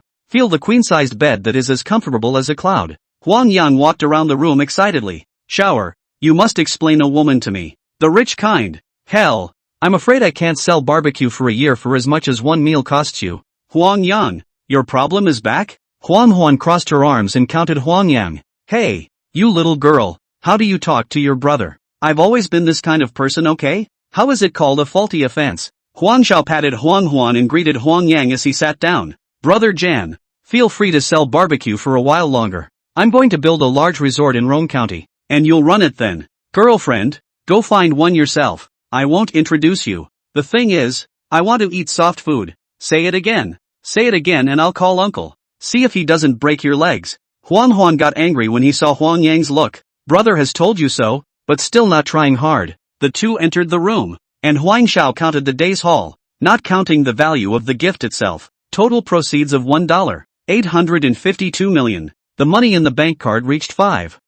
queen-sized bed that is as comfortable as a cloud. Huang Yang walked around the room excitedly. "Shower, you must explain a woman to me. The rich kind. Hell, I'm afraid I can't sell barbecue for a year for as much as one meal costs you." "Huang Yang, your problem is back?" Huang Huan crossed her arms and counted Huang Yang. "Hey, you little girl, how do you talk to your brother? I've always been this kind of person, okay? How is it called a faulty offense? Huang Xiao patted Huang Huan and greeted Huang Yang as he sat down. Brother Jan, feel free to sell barbecue for a while longer. I'm going to build a large resort in Rome County, and you'll run it then. Girlfriend, go find one yourself. I won't introduce you. The thing is, I want to eat soft food. Say it again. Say it again and I'll call uncle. See if he doesn't break your legs. Huang Huan got angry when he saw Huang Yang's look. Brother has told you so, but still not trying hard. The two entered the room, and Huang Xiao counted the day's haul, not counting the value of the gift itself. Total proceeds of $1.852 million. The money in the bank card reached 5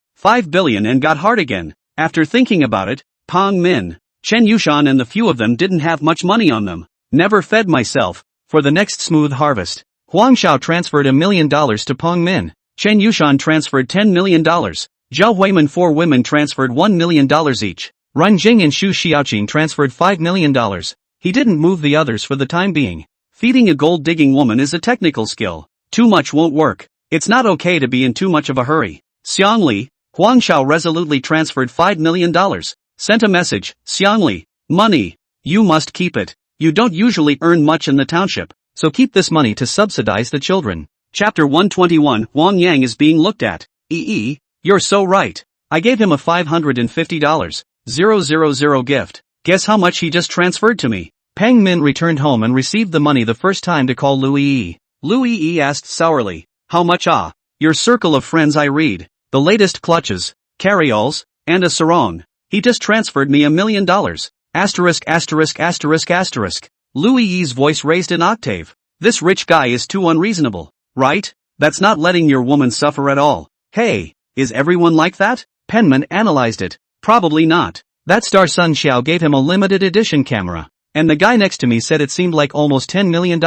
billion and got hard again. After thinking about it, Pang Min, Chen Yushan and the few of them didn't have much money on them. Never fed myself. For the next smooth harvest, Huang Xiao transferred $1 million to Pang Min. Chen Yushan transferred $10 million. Zhao Huiman 4 women transferred $1 million each. Ren Jing and Xu Xiaoqing transferred $5 million. He didn't move the others for the time being. Feeding a gold-digging woman is a technical skill. Too much won't work. It's not okay to be in too much of a hurry. Xiangli, Huang Xiao resolutely transferred $5 million. Sent a message, Xiangli, money. You must keep it. You don't usually earn much in the township, so keep this money to subsidize the children. Chapter 121 Huang Yang is being looked at. You're so right. I gave him a $550,000 gift. Guess how much he just transferred to me? Pang Min returned home and received the money the first time to call Lu Yi. Lu Yi asked sourly, how much? Your circle of friends I read. The latest clutches, carryalls, and a sarong. He just transferred me $1 million. Lu Yi's voice raised an octave. This rich guy is too unreasonable, right? That's not letting your woman suffer at all. Hey, is everyone like that? Penman analyzed it. Probably not. That star Sun Xiao gave him a limited edition camera. And the guy next to me said it seemed like almost $10 million.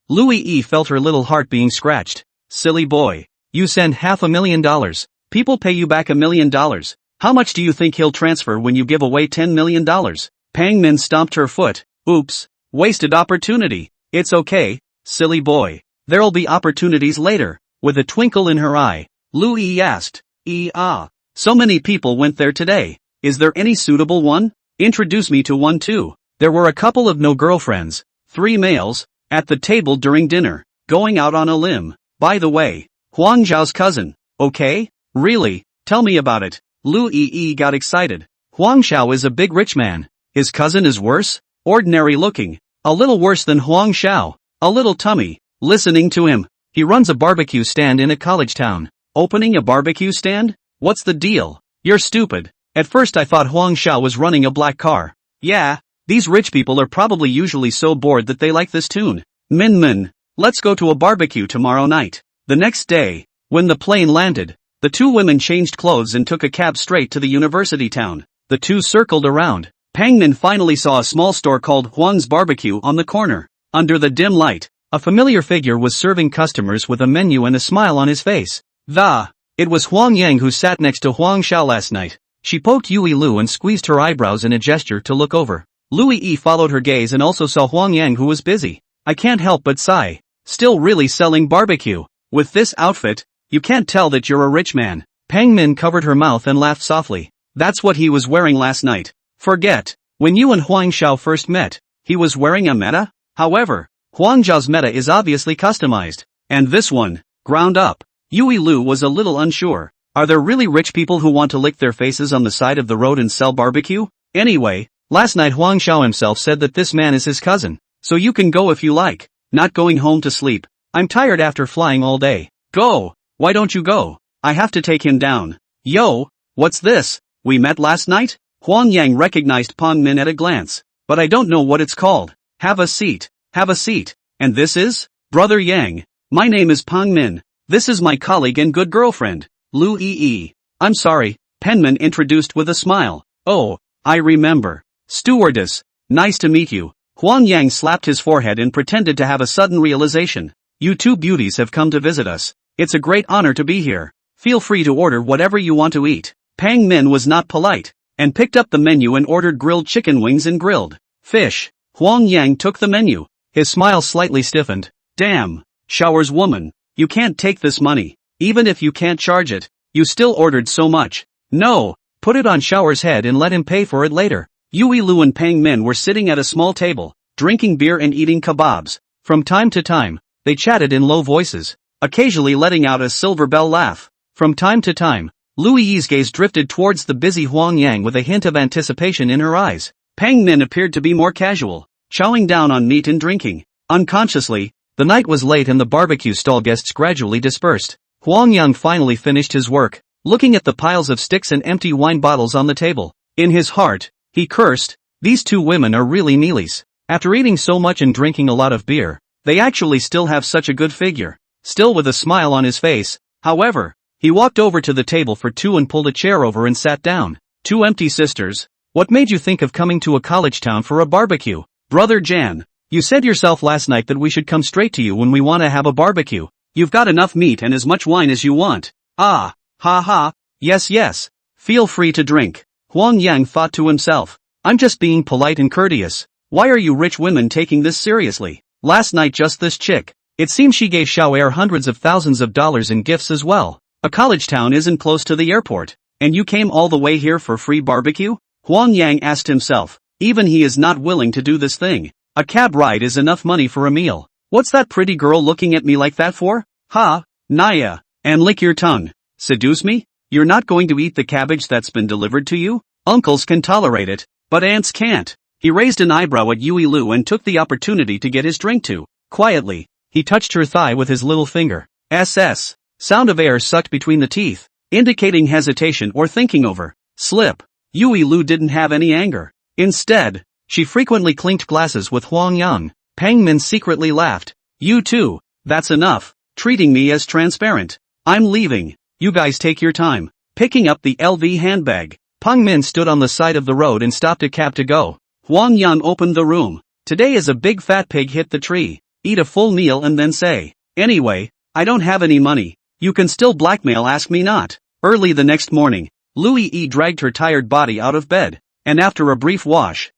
Lu Yi felt her little heart being scratched. Silly boy. You send $500,000. People pay you back $1 million. How much do you think he'll transfer when you give away $10 million? Pang Min stomped her foot. Oops. Wasted opportunity. It's okay, silly boy. There'll be opportunities later. With a twinkle in her eye, Lu Yi asked. So many people went there today. Is there any suitable one? Introduce me to one too. There were a couple of no girlfriends, 3 males, at the table during dinner, going out on a limb. By the way, Huang Zhao's cousin. Okay? Really? Tell me about it. Lu Yi got excited. Huang Xiao is a big rich man. His cousin is worse? Ordinary looking. A little worse than Huang Xiao. A little tummy. Listening to him. He runs a barbecue stand in a college town. Opening a barbecue stand? What's the deal? You're stupid. At first I thought Huang Xiao was running a black car. Yeah, these rich people are probably usually so bored that they like this tune. Min, let's go to a barbecue tomorrow night. The next day, when the plane landed, the 2 women changed clothes and took a cab straight to the university town. The 2 circled around. Pang Min finally saw a small store called Huang's Barbecue on the corner. Under the dim light, a familiar figure was serving customers with a menu and a smile on his face. It was Huang Yang who sat next to Huang Xiao last night. She poked Yui Lu and squeezed her eyebrows in a gesture to look over. Lu Yi followed her gaze and also saw Huang Yang who was busy. I can't help but sigh. Still really selling barbecue. With this outfit, you can't tell that you're a rich man. Pang Min covered her mouth and laughed softly. That's what he was wearing last night. Forget. When you and Huang Xiao first met, he was wearing a meta? However, Huang Zhao's meta is obviously customized. And this one, ground up. Yui Lu was a little unsure. Are there really rich people who want to lick their faces on the side of the road and sell barbecue? Anyway, last night Huang Xiao himself said that this man is his cousin. So you can go if you like. Not going home to sleep. I'm tired after flying all day. Go. Why don't you go? I have to take him down. Yo, what's this? We met last night? Huang Yang recognized Pang Min at a glance. But I don't know what it's called. Have a seat. Have a seat. And this is? Brother Yang. My name is Pang Min. This is my colleague and good girlfriend, Lu Yi. I'm sorry, Penman introduced with a smile. Oh, I remember. Stewardess. Nice to meet you. Huang Yang slapped his forehead and pretended to have a sudden realization. You 2 beauties have come to visit us. It's a great honor to be here. Feel free to order whatever you want to eat. Pang Min was not polite, and picked up the menu and ordered grilled chicken wings and grilled fish. Huang Yang took the menu. His smile slightly stiffened. Damn, Shower's woman. You can't take this money. Even if you can't charge it, you still ordered so much. No, put it on Shower's head and let him pay for it later. Yui Lu and Pang Min were sitting at a small table. drinking beer and eating kebabs. From time to time, they chatted in low voices, occasionally letting out a silver bell laugh. From time to time, Louis Yi's gaze drifted towards the busy Huang Yang with a hint of anticipation in her eyes. Pang Min appeared to be more casual, chowing down on meat and drinking. Unconsciously, the night was late and the barbecue stall guests gradually dispersed. Huang Yang finally finished his work, looking at the piles of sticks and empty wine bottles on the table. In his heart, he cursed, these two women are really mealies. After eating so much and drinking a lot of beer, they actually still have such a good figure. Still with a smile on his face, however, he walked over to the table for two and pulled a chair over and sat down. Two empty sisters. What made you think of coming to a college town for a barbecue? Brother Jan, you said yourself last night that we should come straight to you when we want to have a barbecue. You've got enough meat and as much wine as you want. Ah, ha ha, yes. Feel free to drink. Huang Yang thought to himself. I'm just being polite and courteous. Why are you rich women taking this seriously? Last night just this chick. It seems she gave Xiao Er hundreds of thousands of dollars in gifts as well. A college town isn't close to the airport, and you came all the way here for free barbecue? Huang Yang asked himself. Even he is not willing to do this thing. A cab ride is enough money for a meal. What's that pretty girl looking at me like that for? Ha, Naya, and lick your tongue. Seduce me? You're not going to eat the cabbage that's been delivered to you? Uncles can tolerate it, but aunts can't. He raised an eyebrow at Yui Lu and took the opportunity to get his drink too. Quietly, he touched her thigh with his little finger. SS. Sound of air sucked between the teeth, indicating hesitation or thinking over. Slip. Yui Lu didn't have any anger. Instead, she frequently clinked glasses with Huang Yang. Pang Min secretly laughed. You too. That's enough. Treating me as transparent. I'm leaving. You guys take your time. Picking up the LV handbag, Pang Min stood on the side of the road and stopped a cab to go. Huang Yang opened the room. Today is a big fat pig hit the tree. Eat a full meal and then say, anyway, I don't have any money. You can still blackmail, ask me not. Early the next morning, Louis E dragged her tired body out of bed, and after a brief wash,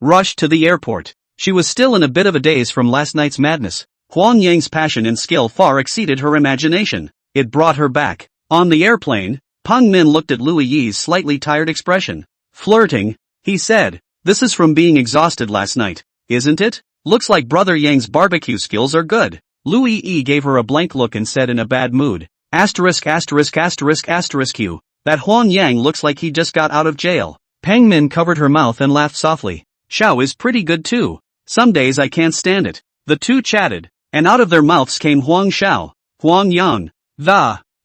rushed to the airport. She was still in a bit of a daze from last night's madness. Huang Yang's passion and skill far exceeded her imagination. It brought her back. On the airplane, Pang Min looked at Louis Yi's slightly tired expression. Flirting, he said. This is from being exhausted last night, isn't it? Looks like Brother Yang's barbecue skills are good. Louis E gave her a blank look and said in a bad mood. Asterisk. You. That Huang Yang looks like he just got out of jail. Pang Min covered her mouth and laughed softly. Xiao is pretty good too. Some days I can't stand it. The two chatted, and out of their mouths came Huang Xiao. Huang Yang.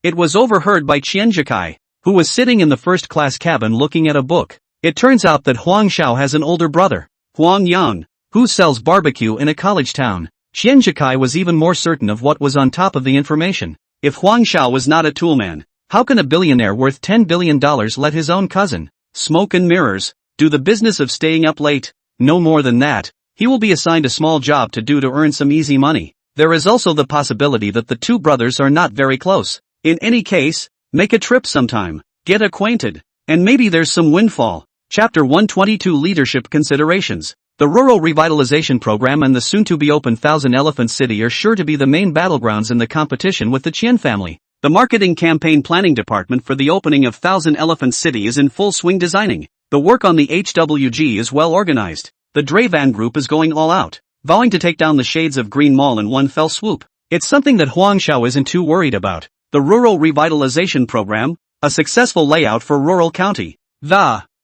It was overheard by Qianjikai, who was sitting in the first-class cabin looking at a book. It turns out that Huang Xiao has an older brother, Huang Yang, who sells barbecue in a college town. Qianjikai was even more certain of what was on top of the information. If Huang Xiao was not a toolman, how can a billionaire worth $10 billion let his own cousin, smoke and mirrors, do the business of staying up late? No more than that. He will be assigned a small job to do to earn some easy money. There is also the possibility that the two brothers are not very close. In any case, make a trip sometime, get acquainted, and maybe there's some windfall. Chapter 122 Leadership Considerations. The Rural Revitalization Program and the soon-to-be-open Thousand Elephant City are sure to be the main battlegrounds in the competition with the Qian family. The marketing campaign planning department for the opening of Thousand Elephant City is in full swing designing. The work on the HWG is well organized. The Dravan Group is going all out, vowing to take down the shades of Green Mall in one fell swoop. It's something that Huang Xiao isn't too worried about. The Rural Revitalization Program, a successful layout for rural county.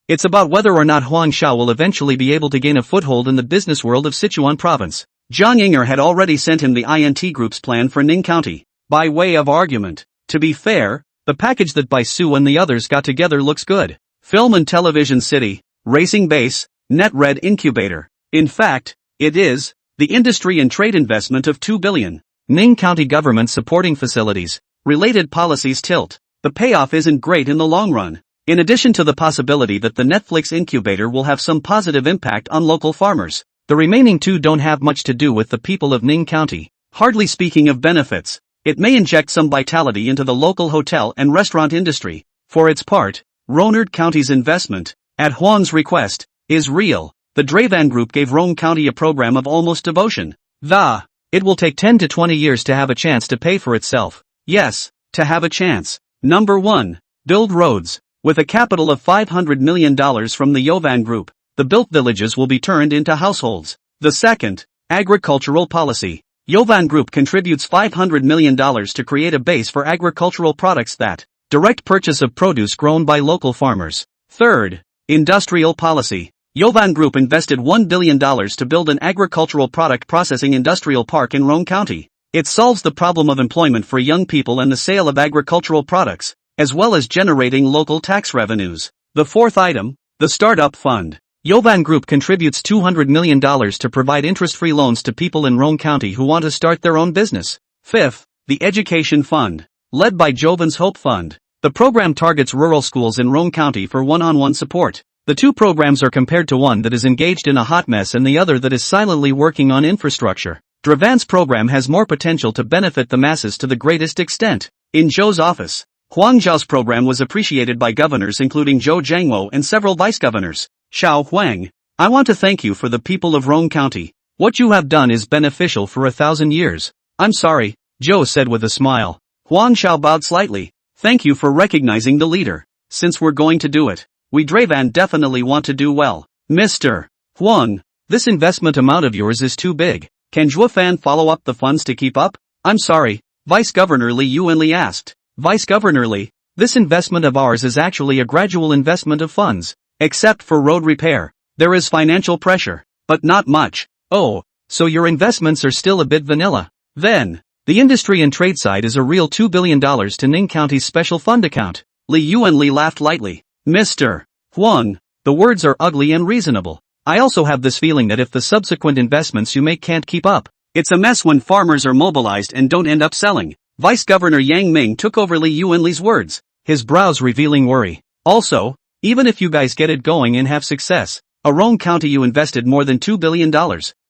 It's about whether or not Huang Xiao will eventually be able to gain a foothold in the business world of Sichuan province. Zhang Yinger had already sent him the INT Group's plan for Ning County, by way of argument. To be fair, the package that Bai Su and the others got together looks good. Film and Television City, Racing Base, NetRed Incubator. In fact, it is the industry and trade investment of $2 billion. Ning County government supporting facilities, related policies tilt. The payoff isn't great in the long run. In addition to the possibility that the Netflix incubator will have some positive impact on local farmers, the remaining two don't have much to do with the people of Ning County. Hardly speaking of benefits, it may inject some vitality into the local hotel and restaurant industry. For its part, Rohnert County's investment, at Huang's request, is real. The Dravan Group gave Rhone County a program of almost devotion. It will take 10 to 20 years to have a chance to pay for itself. Yes, to have a chance. Number 1. Build roads. With a capital of $500 million from the Yovan Group, the built villages will be turned into households. The second, agricultural policy. Yovan Group contributes $500 million to create a base for agricultural products that direct purchase of produce grown by local farmers. Third, industrial policy. Yovan Group invested $1 billion to build an agricultural product processing industrial park in Roane County. It solves the problem of employment for young people and the sale of agricultural products, as well as generating local tax revenues. The fourth item, the Startup Fund. Yovan Group contributes $200 million to provide interest-free loans to people in Roane County who want to start their own business. Fifth, the Education Fund. Led by Jovan's Hope Fund. The program targets rural schools in Roane County for one-on-one support. The two programs are compared to one that is engaged in a hot mess and the other that is silently working on infrastructure. Dravan's program has more potential to benefit the masses to the greatest extent. In Zhou's office, Huang Zhao's program was appreciated by governors including Zhou Jiangwo and several vice-governors. Xiao Huang, I want to thank you for the people of Roane County. What you have done is beneficial for 1,000 years. I'm sorry, Zhou said with a smile. Huang Xiao bowed slightly. Thank you for recognizing the leader. Since we're going to do it, we Dravan definitely want to do well. Mr. Huang, this investment amount of yours is too big. Can Zhuofan follow up the funds to keep up? I'm sorry, Vice Governor Li Yuanli asked. Vice Governor Li, this investment of ours is actually a gradual investment of funds. Except for road repair, there is financial pressure, but not much. Oh, so your investments are still a bit vanilla. Then, the industry and trade side is a real $2 billion to Ning County's special fund account. Li Yuanli laughed lightly. Mr. Huang, the words are ugly and reasonable. I also have this feeling that if the subsequent investments you make can't keep up, it's a mess when farmers are mobilized and don't end up selling. Vice Governor Yang Ming took over Li Yuanli's words, his brows revealing worry. Also, even if you guys get it going and have success, Roane County you invested more than $2 billion.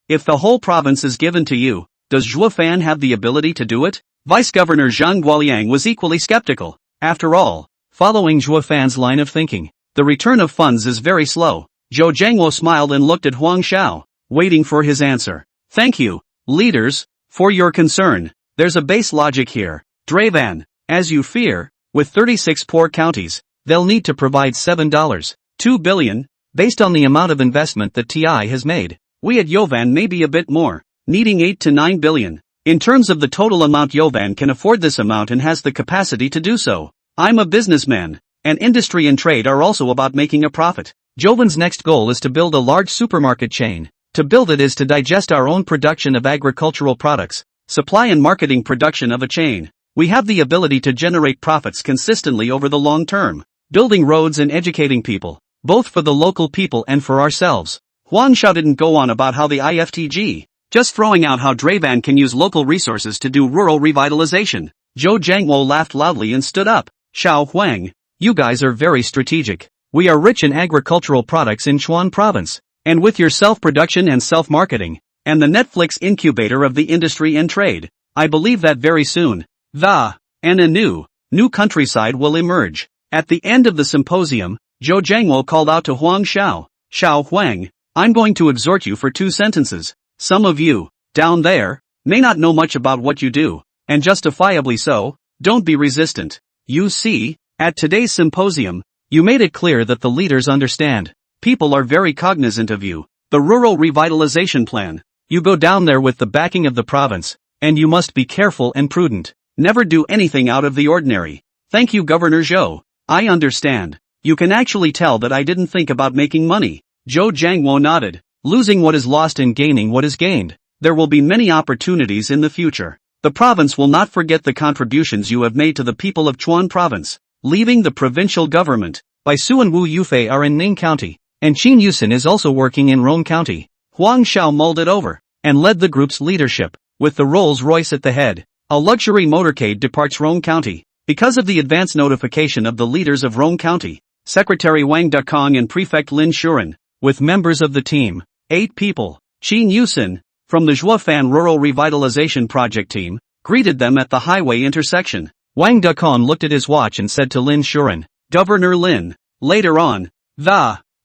If the whole province is given to you, does Zhuofan have the ability to do it? Vice Governor Zhang Guoliang was equally skeptical. After all, following Zhuofan's line of thinking, the return of funds is very slow. Zhou Jiangwo smiled and looked at Huang Xiao, waiting for his answer. Thank you, leaders, for your concern. There's a base logic here. Dravan, as you fear, with 36 poor counties, they'll need to provide $7.2 billion, based on the amount of investment that TI has made. We at Yovan may be a bit more, needing $8 to $9 billion. In terms of the total amount, Yovan can afford this amount and has the capacity to do so. I'm a businessman, and industry and trade are also about making a profit. Jovan's next goal is to build a large supermarket chain. To build it is to digest our own production of agricultural products, supply and marketing production of a chain. We have the ability to generate profits consistently over the long term, building roads and educating people, both for the local people and for ourselves. Huang Xiao didn't go on about how the IFTG, just throwing out how Dravan can use local resources to do rural revitalization. Zhou Jiangwo laughed loudly and stood up. Xiao Huang, you guys are very strategic. We are rich in agricultural products in Chuan province, and with your self-production and self-marketing, and the Netflix incubator of the industry and trade, I believe that very soon, and a new countryside will emerge. At the end of the symposium, Zhou Jiangwo called out to Huang Xiao, Xiao Huang, I'm going to exhort you for 2 sentences. Some of you, down there, may not know much about what you do, and justifiably so. Don't be resistant. You see, at today's symposium, you made it clear that the leaders understand. People are very cognizant of you. The rural revitalization plan. You go down there with the backing of the province, and you must be careful and prudent. Never do anything out of the ordinary. Thank you, Governor Zhou. I understand. You can actually tell that I didn't think about making money. Zhou Jiangwo nodded. Losing what is lost and gaining what is gained. There will be many opportunities in the future. The province will not forget the contributions you have made to the people of Chuan province. Leaving the provincial government, Bai Su and Wu Yufei are in Ning County, and Qin Yusin is also working in Roane County. Huang Xiao mulled it over, and led the group's leadership, with the Rolls-Royce at the head. A luxury motorcade departs Roane County. Because of the advance notification of the leaders of Roane County, Secretary Wang Dekong and Prefect Lin Shuren, with members of the team, 8 people, Qin Yusin, from the Zhuofan Rural Revitalization Project team, greeted them at the highway intersection. Wang Dekong looked at his watch and said to Lin Shuren, Governor Lin, later on,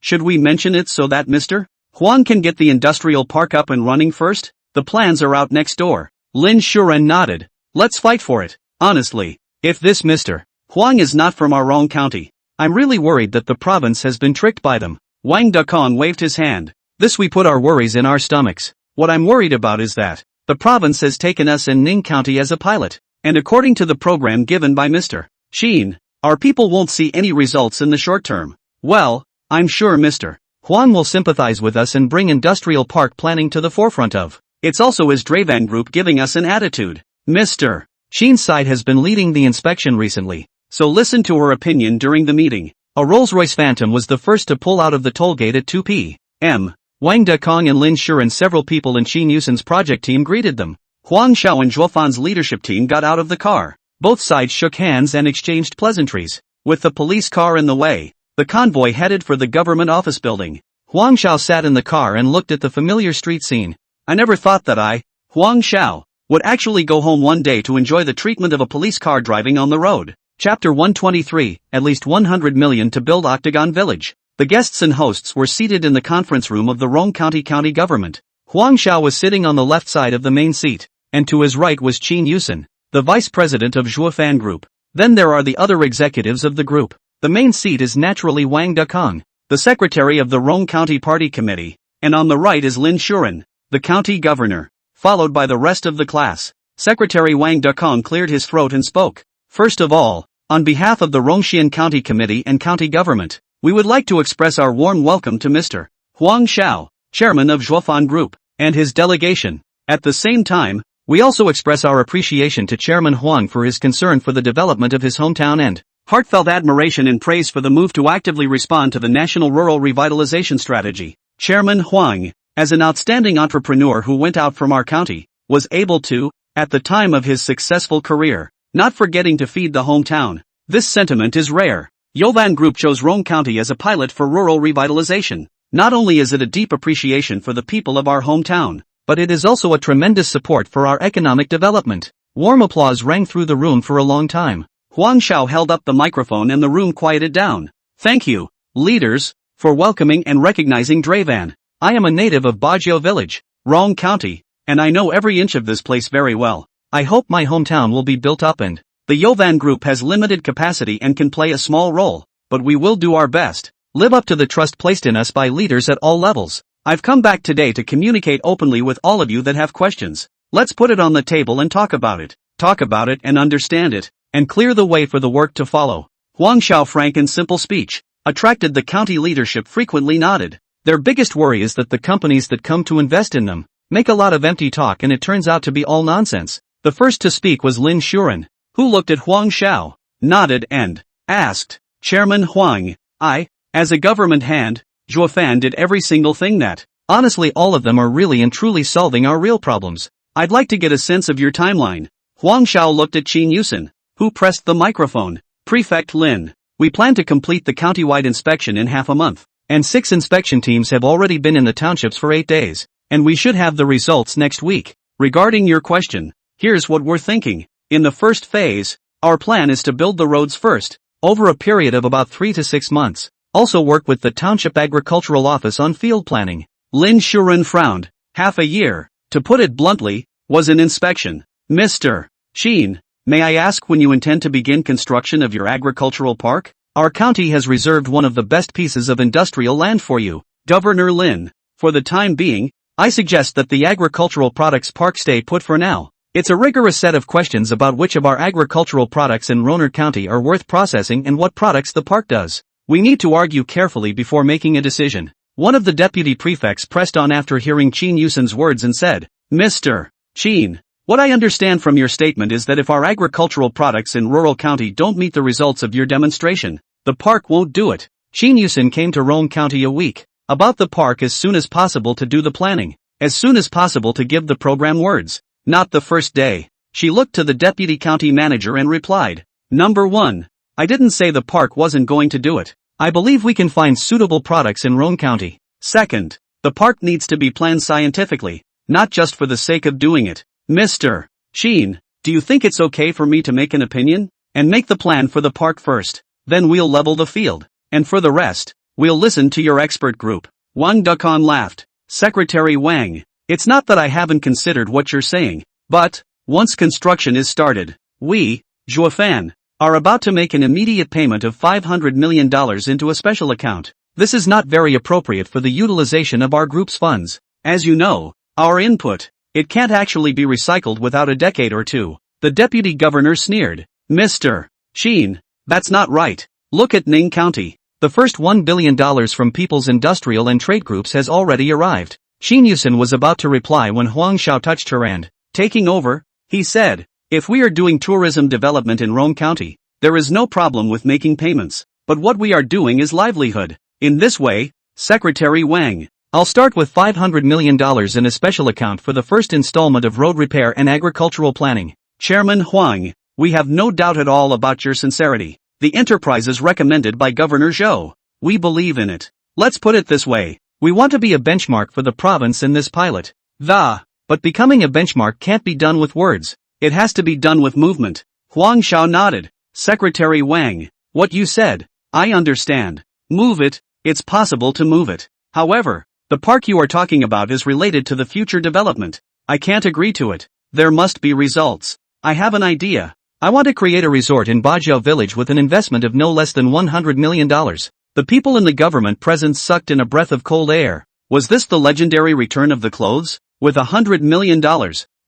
should we mention it so that Mr. Huang can get the industrial park up and running first? The plans are out next door. Lin Shuren nodded. Let's fight for it. Honestly, if this Mr. Huang is not from our own county, I'm really worried that the province has been tricked by them. Wang Dekong waved his hand. This we put our worries in our stomachs. What I'm worried about is that the province has taken us in Ning County as a pilot, and according to the program given by Mr. Sheen, our people won't see any results in the short term. Well, I'm sure Mr. Huang will sympathize with us and bring industrial park planning to the forefront of. It's also his Dravan group giving us an attitude. Mr. Sheen's side has been leading the inspection recently, so listen to her opinion during the meeting. A Rolls-Royce Phantom was the first to pull out of the toll gate at 2 p.m. Wang Dekong and Lin Shu and several people in Qin Yusen's project team greeted them. Huang Xiao and Zhuofan's leadership team got out of the car. Both sides shook hands and exchanged pleasantries. With the police car in the way, the convoy headed for the government office building. Huang Xiao sat in the car and looked at the familiar street scene. I never thought that I, Huang Xiao, would actually go home one day to enjoy the treatment of a police car driving on the road. Chapter 123, at least 100 million to build Octagon Village. The guests and hosts were seated in the conference room of the Rong County government. Huang Xiao was sitting on the left side of the main seat, and to his right was Qin Yusen, the vice president of Zhuofan Group. Then there are the other executives of the group. The main seat is naturally Wang Dekong, the secretary of the Rong County Party Committee, and on the right is Lin Shuren, the county governor, followed by the rest of the class. Secretary Wang Dekong cleared his throat and spoke. First of all, on behalf of the Rongxian County Committee and county government, we would like to express our warm welcome to Mr. Huang Xiao, chairman of Zhuofan Group, and his delegation. At the same time, we also express our appreciation to Chairman Huang for his concern for the development of his hometown and heartfelt admiration and praise for the move to actively respond to the National Rural Revitalization Strategy. Chairman Huang, as an outstanding entrepreneur who went out from our county, was able to, at the time of his successful career, not forgetting to feed the hometown. This sentiment is rare. Yovan Group chose Rong County as a pilot for rural revitalization. Not only is it a deep appreciation for the people of our hometown, but it is also a tremendous support for our economic development. Warm applause rang through the room for a long time. Huang Xiao held up the microphone and the room quieted down. Thank you, leaders, for welcoming and recognizing Dravan. I am a native of Bajio Village, Rong County, and I know every inch of this place very well. I hope my hometown will be built up and the Yovan Group has limited capacity and can play a small role, but we will do our best, live up to the trust placed in us by leaders at all levels. I've come back today to communicate openly with all of you that have questions. Let's put it on the table and talk about it and understand it, and clear the way for the work to follow. Huang Xiao's frank and simple speech attracted the county leadership frequently nodded. Their biggest worry is that the companies that come to invest in them make a lot of empty talk and it turns out to be all nonsense. The first to speak was Lin Shuren, who looked at Huang Xiao, nodded and asked, Chairman Huang, as a government hand, Zhuofan did every single thing that, honestly all of them are really and truly solving our real problems. I'd like to get a sense of your timeline. Huang Xiao looked at Qin Yusen, who pressed the microphone. Prefect Lin, we plan to complete the countywide inspection in half a month, and 6 inspection teams have already been in the townships for 8 days, and we should have the results next week. Regarding your question, here's what we're thinking. In the first phase, our plan is to build the roads first, over a period of about 3 to 6 months. Also work with the Township Agricultural Office on field planning. Lin Shuren frowned. Half a year, to put it bluntly, was an inspection. Mr. Sheen, may I ask when you intend to begin construction of your agricultural park? Our county has reserved one of the best pieces of industrial land for you, Governor Lin. For the time being, I suggest that the agricultural products park stay put for now. It's a rigorous set of questions about which of our agricultural products in Roner County are worth processing and what products the park does. We need to argue carefully before making a decision. One of the deputy prefects pressed on after hearing Qin Yusen's words and said, Mr. Qin, what I understand from your statement is that if our agricultural products in rural county don't meet the results of your demonstration, the park won't do it. Qin Yusen came to Rome County a week about the park as soon as possible to do the planning, as soon as possible to give the program words. Not the first day. She looked to the deputy county manager and replied, Number 1. I didn't say the park wasn't going to do it. I believe we can find suitable products in Rome County. Second, the park needs to be planned scientifically, not just for the sake of doing it. Mr. Sheen, do you think it's okay for me to make an opinion? And make the plan for the park first. Then we'll level the field. And for the rest, we'll listen to your expert group. Wang Dekong laughed. Secretary Wang, it's not that I haven't considered what you're saying, but, once construction is started, we, Zhuofan, are about to make an immediate payment of $500 million into a special account. This is not very appropriate for the utilization of our group's funds. As you know, our input, it can't actually be recycled without a decade or two. The deputy governor sneered. Mr. Sheen, that's not right. Look at Ning County. The first $1 billion from people's industrial and trade groups has already arrived. Shin Yusin was about to reply when Huang Xiao touched her hand. Taking over, he said, if we are doing tourism development in Rome County, there is no problem with making payments. But what we are doing is livelihood. In this way, Secretary Wang, I'll start with $500 million in a special account for the first installment of road repair and agricultural planning. Chairman Huang, we have no doubt at all about your sincerity. The enterprise is recommended by Governor Zhou. We believe in it. Let's put it this way. We want to be a benchmark for the province in this pilot. But becoming a benchmark can't be done with words. It has to be done with movement. Huang Xiao nodded. Secretary Wang, what you said, I understand. Move it, it's possible to move it. However, the park you are talking about is related to the future development. I can't agree to it. There must be results. I have an idea. I want to create a resort in Bajio village with an investment of no less than $100 million. The people in the government presence sucked in a breath of cold air. Was this the legendary return of the clothes? With $100 million,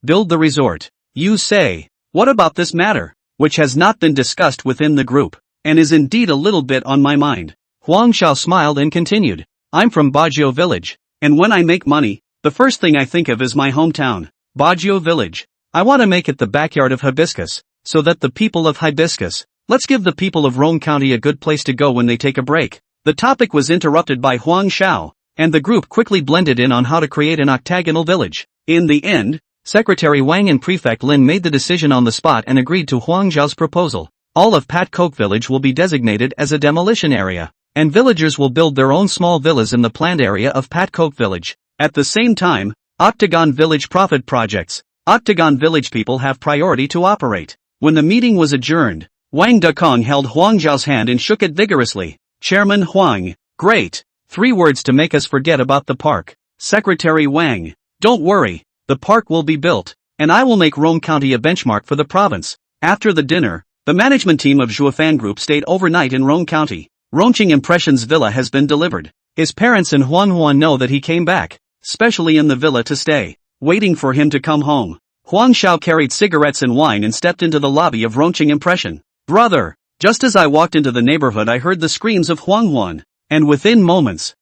build the resort. You say, what about this matter, which has not been discussed within the group, and is indeed a little bit on my mind? Huang Xiao smiled and continued. I'm from Bajio village, and when I make money, the first thing I think of is my hometown, Bajio village. I want to make it the backyard of Hibiscus, so that the people of Hibiscus, let's give the people of Rome County a good place to go when they take a break. The topic was interrupted by Huang Xiao, and the group quickly blended in on how to create an octagonal village. In the end, Secretary Wang and Prefect Lin made the decision on the spot and agreed to Huang Zhao's proposal. All of Pat Coke Village will be designated as a demolition area, and villagers will build their own small villas in the planned area of Pat Coke Village. At the same time, Octagon Village profit projects. Octagon Village people have priority to operate. When the meeting was adjourned, Wang Dekong held Huang Zhao's hand and shook it vigorously. Chairman Huang, great. 3 words to make us forget about the park. Secretary Wang, don't worry, the park will be built, and I will make Rome County a benchmark for the province. After the dinner, the management team of Zhuofan Group stayed overnight in Rome County. Ronqing Impressions villa has been delivered. His parents and Huan know that he came back, specially in the villa to stay, waiting for him to come home. Huang Xiao carried cigarettes and wine and stepped into the lobby of Ronqing Impression. Brother, just as I walked into the neighborhood I heard the screams of Huan, and within moments,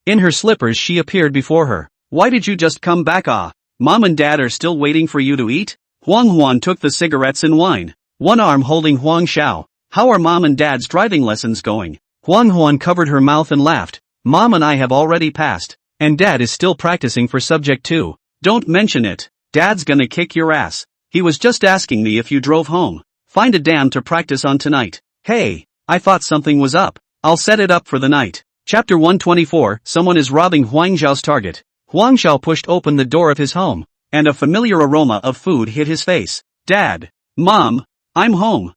in her slippers she appeared before her. Why did you just come back? Mom and Dad are still waiting for you to eat? Huan took the cigarettes and wine, one arm holding Huang Xiao. How are Mom and Dad's driving lessons going? Huan covered her mouth and laughed. Mom and I have already passed, and Dad is still practicing for subject 2. Don't mention it. Dad's gonna kick your ass. He was just asking me if you drove home. Find a dam to practice on tonight. Hey, I thought something was up. I'll set it up for the night. Chapter 124, someone is robbing Huang Zhao's target. Huang Xiao pushed open the door of his home, and a familiar aroma of food hit his face. Dad, Mom, I'm home.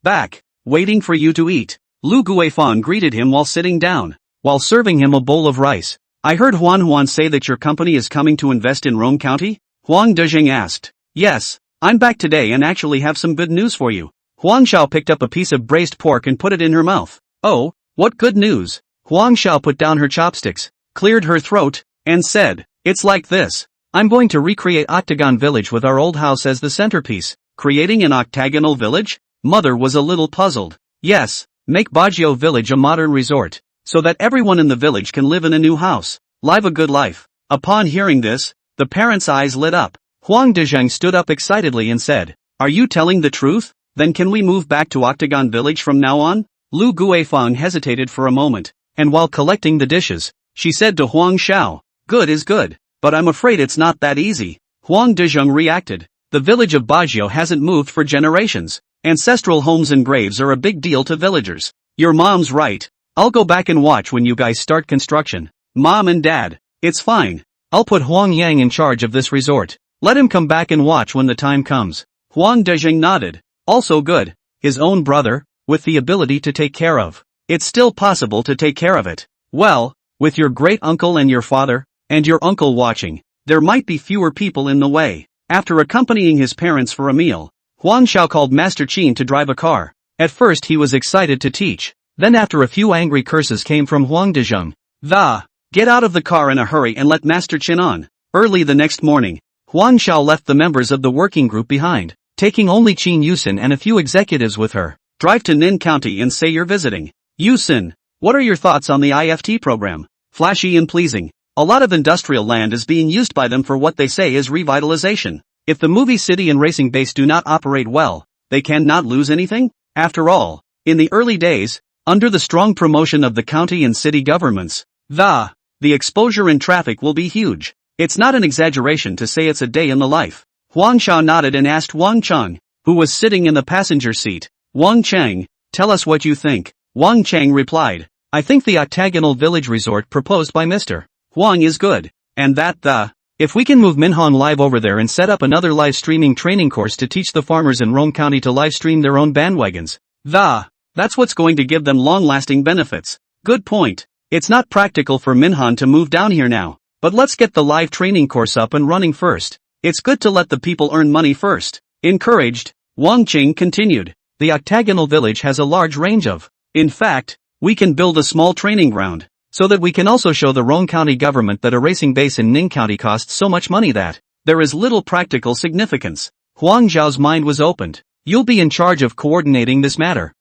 Back, waiting for you to eat. Lu Guifang greeted him while sitting down, while serving him a bowl of rice. I heard Huan say that your company is coming to invest in Rome County? Huang Dezheng asked. Yes, I'm back today and actually have some good news for you. Huang Xiao picked up a piece of braised pork and put it in her mouth. Oh, what good news? Huang Xiao put down her chopsticks, cleared her throat, and said, it's like this. I'm going to recreate Octagon Village with our old house as the centerpiece. Creating an octagonal village? Mother was a little puzzled. Yes, make Bajio Village a modern resort, so that everyone in the village can live in a new house, live a good life. Upon hearing this, the parents' eyes lit up. Huang Dezheng stood up excitedly and said, are you telling the truth? Then can we move back to Octagon Village from now on? Lu Guifang hesitated for a moment, and while collecting the dishes, she said to Huang Xiao, good is good, but I'm afraid it's not that easy. Huang Dezheng reacted. The village of Bajio hasn't moved for generations. Ancestral homes and graves are a big deal to villagers. Your mom's right. I'll go back and watch when you guys start construction. Mom and Dad, it's fine. I'll put Huang Yang in charge of this resort. Let him come back and watch when the time comes. Huang Dezheng nodded. Also good. His own brother, with the ability to take care of. It's still possible to take care of it. Well, with your great uncle and your father, and your uncle watching, there might be fewer people in the way. After accompanying his parents for a meal, Huang Xiao called Master Qin to drive a car. At first he was excited to teach, Then after a few angry curses came from Huang Dezheng. Get out of the car in a hurry and let Master Qin on. Early the next morning, Huang Xiao left the members of the working group behind, taking only Qin Yusin and a few executives with her. Drive to Nin County and say you're visiting. Yusin, what are your thoughts on the IFT program? Flashy and pleasing. A lot of industrial land is being used by them for what they say is revitalization. If the movie city and racing base do not operate well, they cannot lose anything? After all, in the early days, under the strong promotion of the county and city governments, the exposure in traffic will be huge. It's not an exaggeration to say it's a day in the life. Huang Xiao nodded and asked Wang Cheng, who was sitting in the passenger seat. Wang Cheng, tell us what you think. Wang Cheng replied, I think the octagonal village resort proposed by Mr. Huang is good, and that if we can move Minhong Live over there and set up another live streaming training course to teach the farmers in Rome County to live stream their own bandwagons, that's what's going to give them long-lasting benefits. Good point. It's not practical for Minhong to move down here now, but let's get the live training course up and running first. It's good to let the people earn money first. Encouraged, Wang Qing continued, the octagonal village has a large range of. In fact, we can build a small training ground, so that we can also show the Rome County government that a racing base in Ning County costs so much money that there is little practical significance. Huang Zhao's mind was opened. You'll be in charge of coordinating this matter.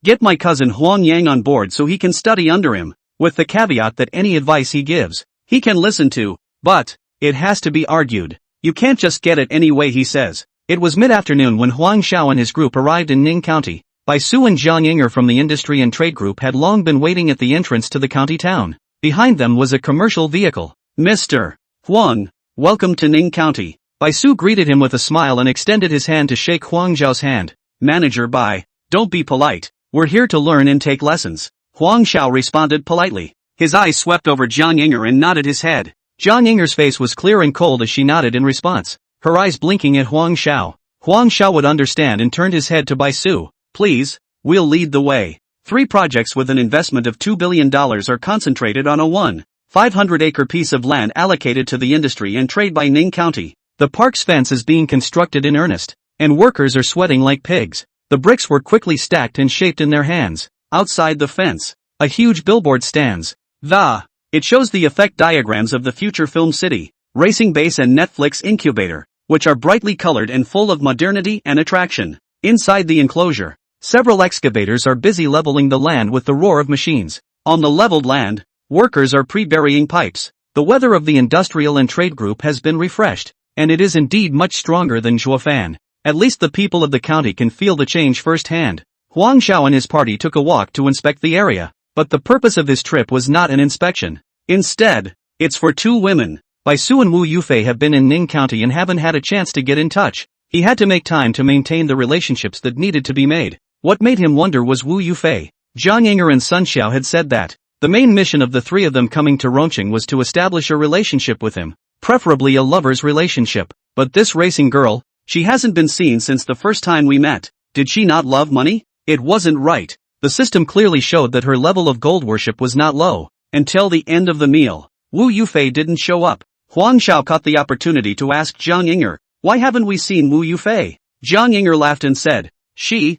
Get my cousin Huang Yang on board so he can study under him, with the caveat that any advice he gives, he can listen to, but it has to be argued. You can't just get it any way he says. It was mid-afternoon when Huang Xiao and his group arrived in Ning County. Bai Su and Zhang Yinger from the Industry and Trade Group had long been waiting at the entrance to the county town. Behind them was a commercial vehicle. Mr. Huang, welcome to Ning County. Bai Su greeted him with a smile and extended his hand to shake Huang Zhao's hand. Manager Bai, don't be polite. We're here to learn and take lessons. Huang Xiao responded politely. His eyes swept over Zhang Yinger and nodded his head. Zhang Yinger's face was clear and cold as she nodded in response, her eyes blinking at Huang Xiao. Huang Xiao would understand and turned his head to Bai Su. Please, we'll lead the way. 3 projects with an investment of $2 billion are concentrated on a 1,500-acre piece of land allocated to the industry and trade by Ning County. The park's fence is being constructed in earnest, and workers are sweating like pigs. The bricks were quickly stacked and shaped in their hands. Outside the fence, a huge billboard stands. It shows the effect diagrams of the future film city, racing base and Netflix incubator, which are brightly colored and full of modernity and attraction. Inside the enclosure, several excavators are busy leveling the land with the roar of machines. On the leveled land, workers are pre-burying pipes. The weather of the industrial and trade group has been refreshed, and it is indeed much stronger than Zhuofan. At least the people of the county can feel the change firsthand. Huang Xiao and his party took a walk to inspect the area, but the purpose of this trip was not an inspection. Instead, it's for 2 women. Bai Su and Wu Yufei have been in Ning County and haven't had a chance to get in touch. He had to make time to maintain the relationships that needed to be made. What made him wonder was Wu Yufei. Zhang Yinger and Sun Xiao had said that the main mission of the 3 of them coming to Rongqing was to establish a relationship with him, preferably a lover's relationship. But this racing girl, she hasn't been seen since the first time we met. Did she not love money? It wasn't right. The system clearly showed that her level of gold worship was not low. Until the end of the meal, Wu Yufei didn't show up. Huang Xiao caught the opportunity to ask Zhang Yinger, why haven't we seen Wu Yufei? Zhang Yinger laughed and said, she's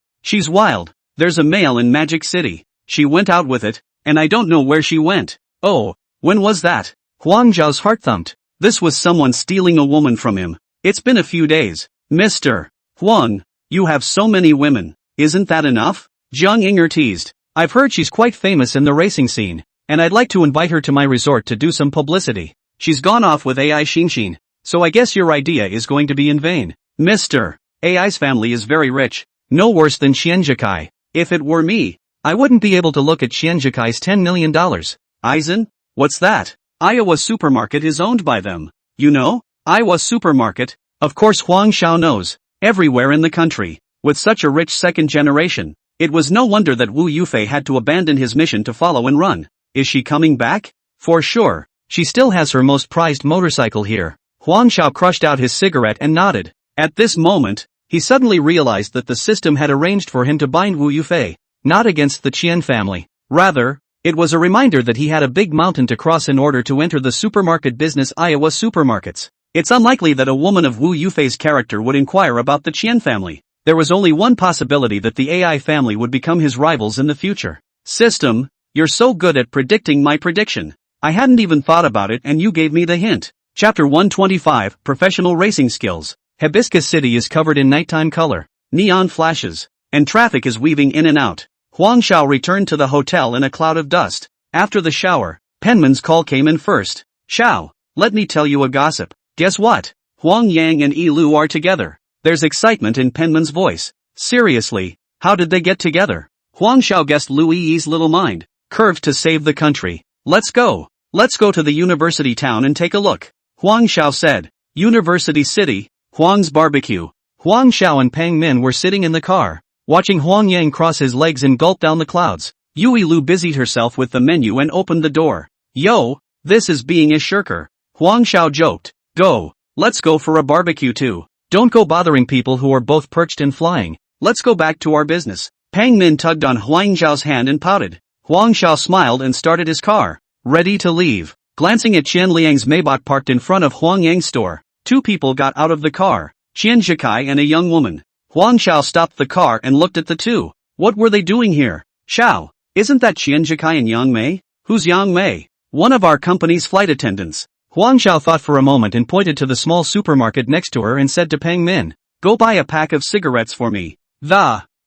wild. There's a male in Magic City. She went out with it, and I don't know where she went. Oh, when was that? Huang Zhao's heart thumped. This was someone stealing a woman from him. It's been a few days. Mr. Huang, you have so many women. Isn't that enough? Zhang Yinger teased. I've heard she's quite famous in the racing scene, and I'd like to invite her to my resort to do some publicity. She's gone off with AI Xinxin, so I guess your idea is going to be in vain. Mr. AI's family is very rich, no worse than Xianjikai. If it were me, I wouldn't be able to look at Xianjikai's $10 million. Aizen? What's that? Iowa Supermarket is owned by them. You know? Iowa Supermarket? Of course Huang Xiao knows. Everywhere in the country. With such a rich second generation, it was no wonder that Wu Yufei had to abandon his mission to follow and run. Is she coming back? For sure. She still has her most prized motorcycle here. Huang Xiao crushed out his cigarette and nodded. At this moment, he suddenly realized that the system had arranged for him to bind Wu Yufei, not against the Qian family. Rather, it was a reminder that he had a big mountain to cross in order to enter the supermarket business Iowa Supermarkets. It's unlikely that a woman of Wu Yufei's character would inquire about the Qian family. There was only one possibility that the AI family would become his rivals in the future. System, you're so good at predicting my prediction. I hadn't even thought about it and you gave me the hint. Chapter 125, Professional Racing Skills. Hibiscus City is covered in nighttime color, neon flashes, and traffic is weaving in and out. Huang Xiao returned to the hotel in a cloud of dust. After the shower, Penman's call came in first. Xiao, let me tell you a gossip. Guess what? Huang Yang and Yi Lu are together. There's excitement in Penman's voice. Seriously, how did they get together? Huang Xiao guessed Lu Yi's little mind curved to save the country. Let's go. Let's go to the university town and take a look. Huang Xiao said. University City, Huang's barbecue. Huang Xiao and Pang Min were sitting in the car, watching Huang Yang cross his legs and gulp down the clouds. Yui Lu busied herself with the menu and opened the door. Yo, this is being a shirker. Huang Xiao joked. Go. Let's go for a barbecue too. Don't go bothering people who are both perched and flying. Let's go back to our business. Pang Min tugged on Huang Xiao's hand and pouted. Huang Xiao smiled and started his car, ready to leave. Glancing at Qian Liang's Maybach parked in front of Huang Yang's store, two people got out of the car, Qian Zhikai and a young woman. Huang Xiao stopped the car and looked at the two. What were they doing here? Xiao, isn't that Qian Zhikai and Yang Mei? Who's Yang Mei? One of our company's flight attendants. Huang Xiao thought for a moment and pointed to the small supermarket next to her and said to Pang Min, go buy a pack of cigarettes for me.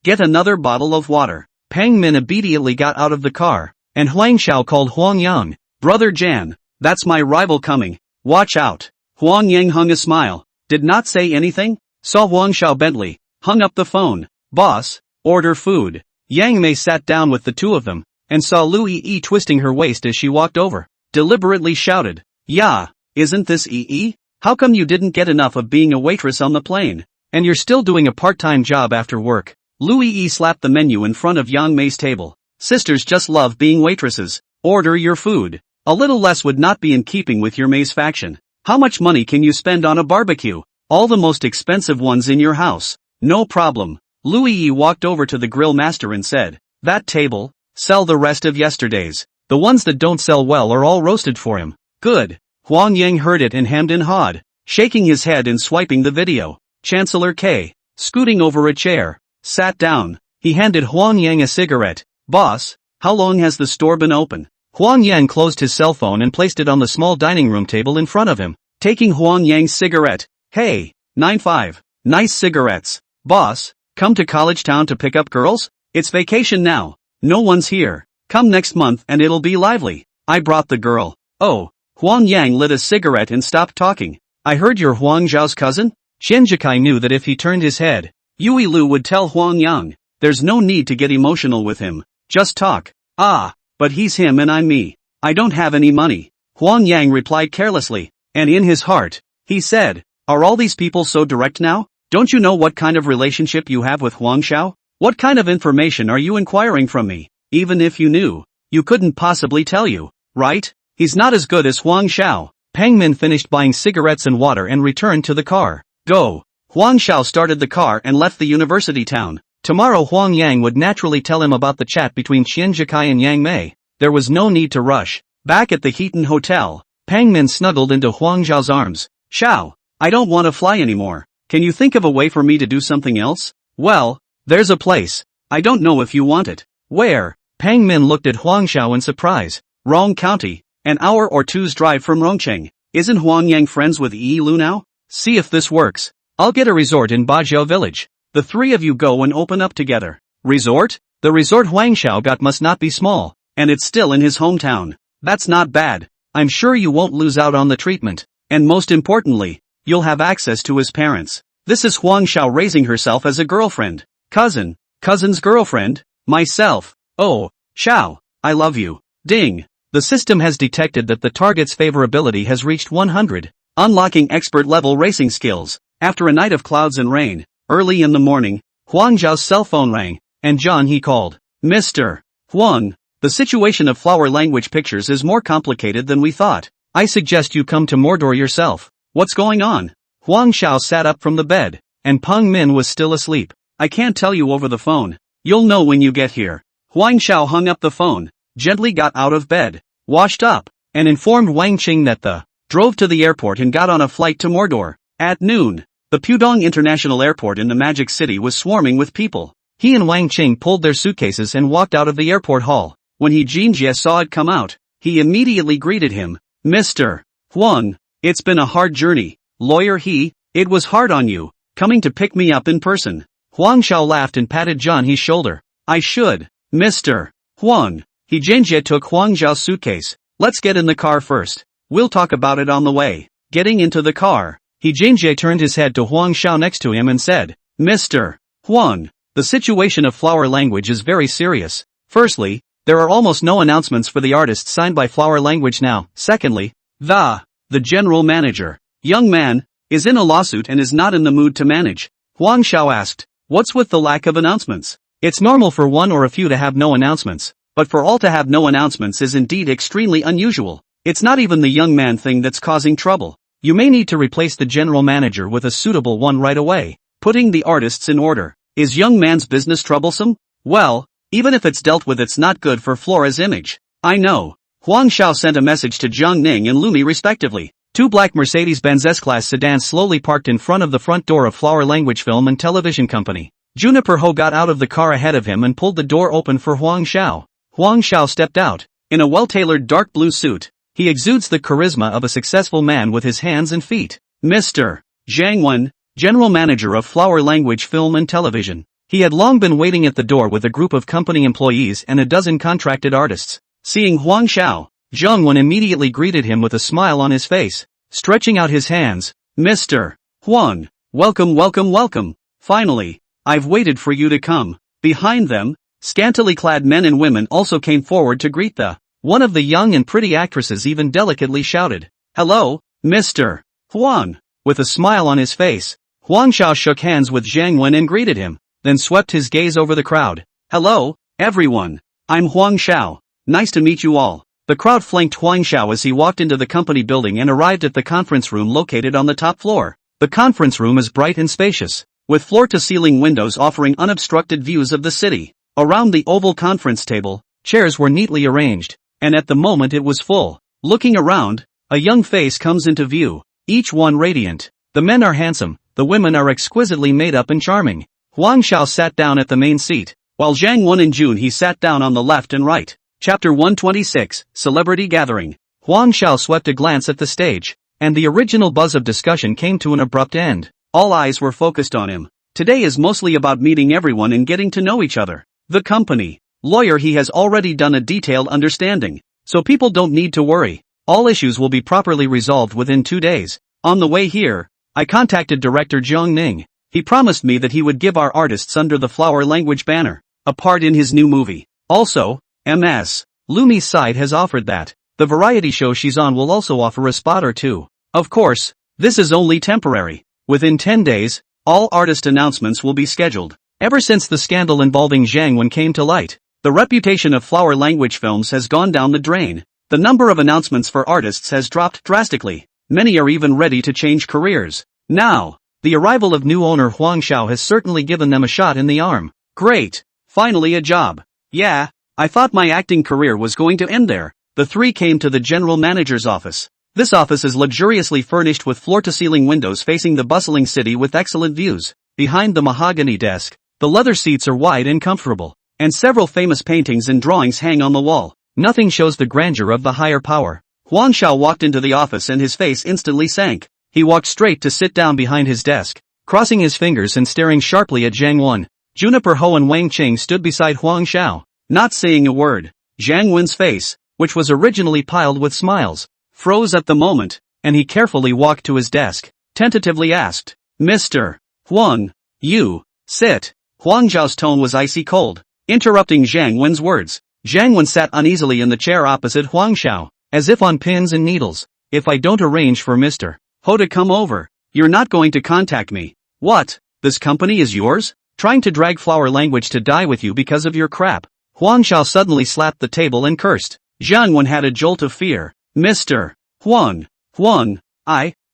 Get another bottle of water. Pang Min immediately got out of the car, and Huang Xiao called Huang Yang. Brother Jan, that's my rival coming. Watch out. Huang Yang hung a smile, did not say anything, saw Huang Xiao Bentley, hung up the phone. Boss, order food. Yang Mei sat down with the two of them, and saw Lu Yi twisting her waist as she walked over, deliberately shouted, yeah, isn't this Yi? How come you didn't get enough of being a waitress on the plane? And you're still doing a part-time job after work? Lu Yi slapped the menu in front of Yang Mei's table. Sisters just love being waitresses. Order your food. A little less would not be in keeping with your Mei's faction. How much money can you spend on a barbecue? All the most expensive ones in your house. No problem. Lu Yi walked over to the grill master and said, that table, sell the rest of yesterday's. The ones that don't sell well are all roasted for him. Good. Huang Yang heard it and hemmed and hawed, shaking his head and swiping the video. Chancellor K, scooting over a chair, sat down. He handed Huang Yang a cigarette. Boss, how long has the store been open? Huang Yang closed his cell phone and placed it on the small dining room table in front of him, taking Huang Yang's cigarette. Hey, 9-5. Nice cigarettes. Boss, come to College Town to pick up girls? It's vacation now. No one's here. Come next month and it'll be lively. I brought the girl. Oh. Huang Yang lit a cigarette and stopped talking. I heard you're Huang Zhao's cousin? Qian Zhikai knew that if he turned his head, Yui Lu would tell Huang Yang, there's no need to get emotional with him. Just talk. Ah, but he's him and I'm me. I don't have any money. Huang Yang replied carelessly, and in his heart, he said, are all these people so direct now? Don't you know what kind of relationship you have with Huang Xiao? What kind of information are you inquiring from me? Even if you knew, you couldn't possibly tell you, right? He's not as good as Huang Xiao. Pang Min finished buying cigarettes and water and returned to the car. Go. Huang Xiao started the car and left the university town. Tomorrow Huang Yang would naturally tell him about the chat between Qian Zhikai and Yang Mei. There was no need to rush. Back at the Heaton Hotel, Pang Min snuggled into Huang Zhao's arms. Xiao, I don't want to fly anymore. Can you think of a way for me to do something else? Well, there's a place. I don't know if you want it. Where? Pang Min looked at Huang Xiao in surprise. Rong County. An hour or two's drive from Rongcheng. Isn't Huang Yang friends with Yi Lu now? See if this works. I'll get a resort in Bajio village. The three of you go and open up together. Resort? The resort Huang Xiao got must not be small, and it's still in his hometown. That's not bad. I'm sure you won't lose out on the treatment. And most importantly, you'll have access to his parents. This is Huang Xiao raising herself as a girlfriend. Cousin's girlfriend? Myself. Oh, Xiao, I love you. Ding. The system has detected that the target's favorability has reached 100, unlocking expert-level racing skills. After a night of clouds and rain, early in the morning, Huang Zhao's cell phone rang, and John he called. Mr. Huang, the situation of flower language pictures is more complicated than we thought. I suggest you come to Mordor yourself. What's going on? Huang Xiao sat up from the bed, and Peng Min was still asleep. I can't tell you over the phone. You'll know when you get here. Huang Xiao hung up the phone, gently got out of bed, washed up, and informed Wang Qing that drove to the airport and got on a flight to Mordor. At noon, The Pudong International Airport in the Magic City was swarming with people. He and Wang Qing pulled their suitcases and walked out of the airport hall. When Jinjie saw it come out, he immediately greeted him. Mr. Huang, it's been a hard journey. Lawyer it was hard on you, coming to pick me up in person. Huang Xiao laughed and patted Zhang He's shoulder. I should. Mr. Huang. Jinjie took Huang Xiao's suitcase. Let's get in the car first. We'll talk about it on the way. Getting into the car, Jinjie turned his head to Huang Xiao next to him and said, Mr. Huang, the situation of Flower Language is very serious. Firstly, there are almost no announcements for the artists signed by Flower Language now. Secondly, the general manager, young man, is in a lawsuit and is not in the mood to manage. Huang Xiao asked, what's with the lack of announcements? It's normal for one or a few to have no announcements, but for all to have no announcements is indeed extremely unusual. It's not even the young man thing that's causing trouble. You may need to replace the general manager with a suitable one right away. Putting the artists in order. Is young man's business troublesome? Well, even if it's dealt with, it's not good for Flora's image. I know. Huang Xiao sent a message to Zhang Ning and Lumi respectively. Two black Mercedes-Benz S-Class sedans slowly parked in front of the front door of Flower Language Film and Television Company. Juniper Ho got out of the car ahead of him and pulled the door open for Huang Xiao. Huang Xiao stepped out. In a well-tailored dark blue suit, he exudes the charisma of a successful man with his hands and feet. Mr. Zhang Wen, general manager of Flower Language Film and Television. He had long been waiting at the door with a group of company employees and a dozen contracted artists. Seeing Huang Xiao, Zhang Wen immediately greeted him with a smile on his face, stretching out his hands. Mr. Huang, welcome, welcome, welcome. Finally, I've waited for you to come. Behind them, scantily clad men and women also came forward to greet one of the young and pretty actresses even delicately shouted, Hello, Mr. Huang. With a smile on his face, Huang Xiao shook hands with Zhang Wen and greeted him, then swept his gaze over the crowd. Hello, everyone. I'm Huang Xiao. Nice to meet you all. The crowd flanked Huang Xiao as he walked into the company building and arrived at the conference room located on the top floor. The conference room is bright and spacious, with floor-to-ceiling windows offering unobstructed views of the city. Around the oval conference table, chairs were neatly arranged, and at the moment it was full. Looking around, a young face comes into view, each one radiant. The men are handsome, the women are exquisitely made up and charming. Huang Xiao sat down at the main seat, while Zhang Wen and Jun He sat down on the left and right. Chapter 126, Celebrity Gathering. Huang Xiao swept a glance at the stage, and the original buzz of discussion came to an abrupt end. All eyes were focused on him. Today is mostly about meeting everyone and getting to know each other. The company, lawyer he has already done a detailed understanding, so people don't need to worry. All issues will be properly resolved within 2 days. On the way here, I contacted director Zhang Ning. He promised me that he would give our artists under the Flower Language banner a part in his new movie. Also, Ms. Lumi's side has offered that the variety show she's on will also offer a spot or two. Of course, this is only temporary. Within 10 days, all artist announcements will be scheduled. Ever since the scandal involving Zhang Wen came to light, the reputation of Flower Language Films has gone down the drain. The number of announcements for artists has dropped drastically. Many are even ready to change careers. Now, the arrival of new owner Huang Xiao has certainly given them a shot in the arm. Great! Finally a job. Yeah, I thought my acting career was going to end there. The three came to the general manager's office. This office is luxuriously furnished with floor-to-ceiling windows facing the bustling city with excellent views. Behind the mahogany desk, the leather seats are wide and comfortable, and several famous paintings and drawings hang on the wall. Nothing shows the grandeur of the higher power. Huang Xiao walked into the office and his face instantly sank. He walked straight to sit down behind his desk, crossing his fingers and staring sharply at Zhang Wen. Juniper Ho and Wang Qing stood beside Huang Xiao, not saying a word. Zhang Wen's face, which was originally piled with smiles, froze at the moment, and he carefully walked to his desk, tentatively asked, Mr. Huang, you, sit. Huang Xiao's tone was icy cold, interrupting Zhang Wen's words. Zhang Wen sat uneasily in the chair opposite Huang Xiao, as if on pins and needles. If I don't arrange for Mr. Ho to come over, you're not going to contact me. What? This company is yours? Trying to drag Flower Language to die with you because of your crap. Huang Xiao suddenly slapped the table and cursed. Zhang Wen had a jolt of fear. Mr. Huang,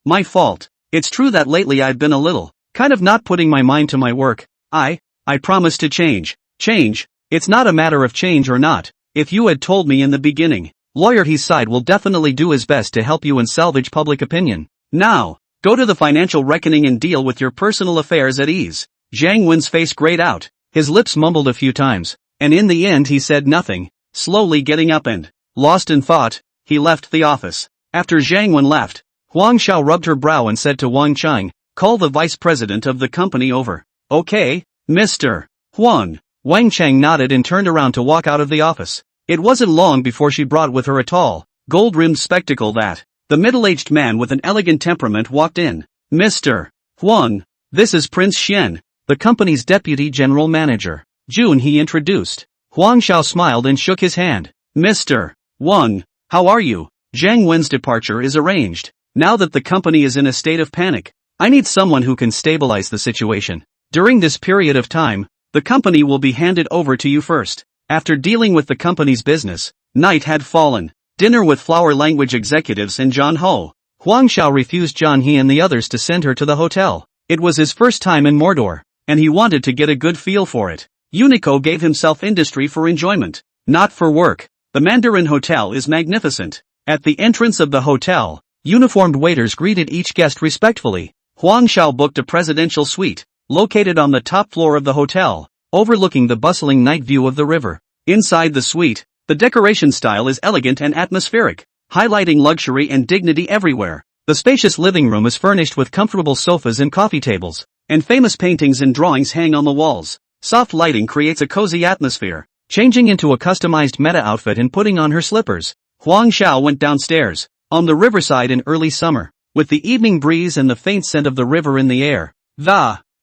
my fault. It's true that lately I've been a little, kind of not putting my mind to my work. I promise to change. Change? It's not a matter of change or not. If you had told me in the beginning, lawyer He's side will definitely do his best to help you and salvage public opinion. Now, Go to the financial reckoning and deal with your personal affairs at ease. Zhang Wen's face grayed out. His lips mumbled a few times, and in the end he said nothing, slowly getting up and, lost in thought, he left the office. After Zhang Wen left, Huang Xiao rubbed her brow and said to Wang Cheng, "Call the vice president of the company over." "Okay, Mr. Huang." Wang Cheng nodded and turned around to walk out of the office. It wasn't long before she brought with her a tall, gold-rimmed spectacle that, the middle-aged man with an elegant temperament walked in. "Mr. Huang, this is Prince Xian, the company's deputy general manager." June, he introduced. Huang Xiao smiled and shook his hand. "Mr. Huang, how are you? Zhang Wen's departure is arranged. Now that the company is in a state of panic, I need someone who can stabilize the situation. During this period of time, the company will be handed over to you first." After dealing with the company's business, night had fallen. Dinner with flower language executives and John Ho. Huang Xiao refused John He and the others to send her to the hotel. It was his first time in Mordor, and he wanted to get a good feel for it. Unico gave himself industry for enjoyment, not for work. The Mandarin Hotel is magnificent. At the entrance of the hotel, uniformed waiters greeted each guest respectfully. Huang Xiao booked a presidential suite, located on the top floor of the hotel, overlooking the bustling night view of the river. Inside the suite, the decoration style is elegant and atmospheric, highlighting luxury and dignity everywhere. The spacious living room is furnished with comfortable sofas and coffee tables, and famous paintings and drawings hang on the walls. Soft lighting creates a cozy atmosphere. Changing into a customized meta outfit and putting on her slippers, Huang Xiao went downstairs. On the riverside in early summer, with the evening breeze and the faint scent of the river in the air.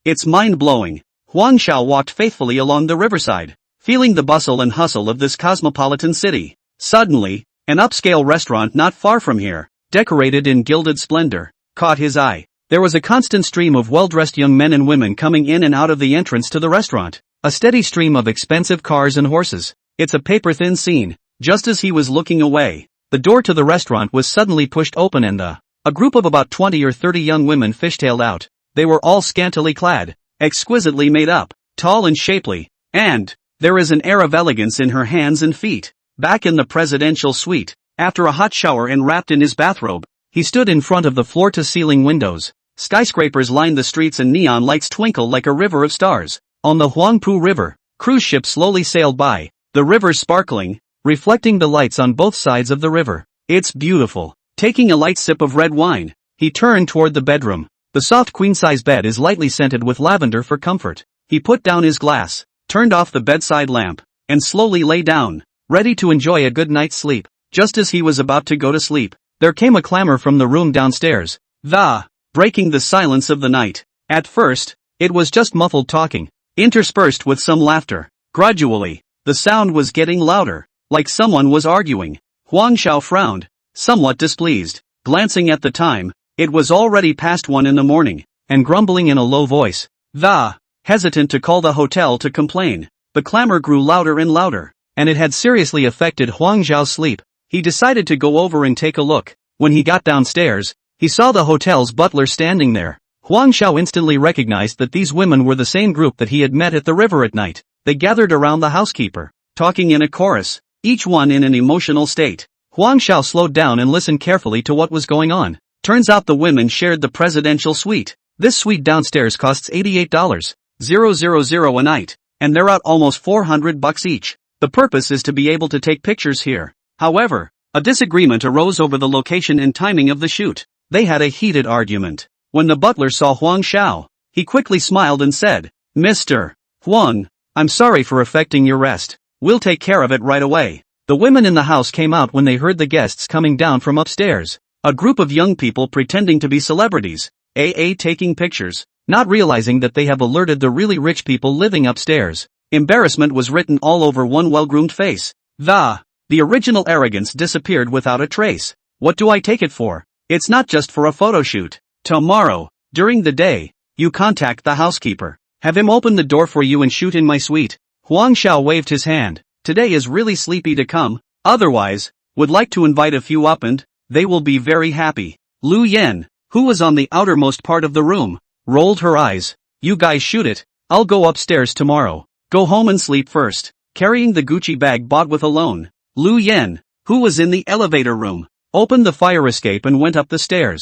It's mind-blowing. Huang Xiao walked faithfully along the riverside, feeling the bustle and hustle of this cosmopolitan city. Suddenly, an upscale restaurant not far from here, decorated in gilded splendor, caught his eye. There was a constant stream of well-dressed young men and women coming in and out of the entrance to the restaurant, a steady stream of expensive cars and horses. It's a paper-thin scene. Just as he was looking away, the door to the restaurant was suddenly pushed open and a group of about 20 or 30 young women fishtailed out. They were all scantily clad, exquisitely made up, tall and shapely, and there is an air of elegance in her hands and feet. Back in the presidential suite, after a hot shower and wrapped in his bathrobe, he stood in front of the floor-to-ceiling windows. Skyscrapers line the streets and neon lights twinkle like a river of stars. On the Huangpu River, cruise ships slowly sailed by, the river sparkling, reflecting the lights on both sides of the river. It's beautiful. Taking a light sip of red wine, he turned toward the bedroom. The soft queen-size bed is lightly scented with lavender for comfort. He put down his glass, turned off the bedside lamp, and slowly lay down, ready to enjoy a good night's sleep. Just as he was about to go to sleep, there came a clamor from the room downstairs, breaking the silence of the night. At first, it was just muffled talking, interspersed with some laughter. Gradually, the sound was getting louder, like someone was arguing. Huang Xiao frowned, somewhat displeased. Glancing at the time, it was already past 1 in the morning, and grumbling in a low voice, hesitant to call the hotel to complain. The clamor grew louder and louder, and it had seriously affected Huang Xiao's sleep. He decided to go over and take a look. When he got downstairs, he saw the hotel's butler standing there. Huang Xiao instantly recognized that these women were the same group that he had met at the river at night. They gathered around the housekeeper, talking in a chorus, each one in an emotional state. Huang Xiao slowed down and listened carefully to what was going on. Turns out the women shared the presidential suite. This suite downstairs costs $88,000 a night, and they're out almost $400 each. The purpose is to be able to take pictures here. However, a disagreement arose over the location and timing of the shoot. They had a heated argument. When the butler saw Huang Xiao, he quickly smiled and said, "Mr. Huang, I'm sorry for affecting your rest. We'll take care of it right away." The women in the house came out when they heard the guests coming down from upstairs. A group of young people pretending to be celebrities, taking pictures, not realizing that they have alerted the really rich people living upstairs. Embarrassment was written all over one well-groomed face. The original arrogance disappeared without a trace. What do I take it for? It's not just for a photo shoot. Tomorrow, during the day, you contact the housekeeper. Have him open the door for you and shoot in my suite. Huang Xiao waved his hand. Today is really sleepy to come. Otherwise, would like to invite a few up and they will be very happy. Lu Yan, who was on the outermost part of the room, rolled her eyes. You guys shoot it. I'll go upstairs tomorrow. Go home and sleep first. Carrying the Gucci bag bought with a loan, Lu Yan, who was in the elevator room, opened the fire escape and went up the stairs.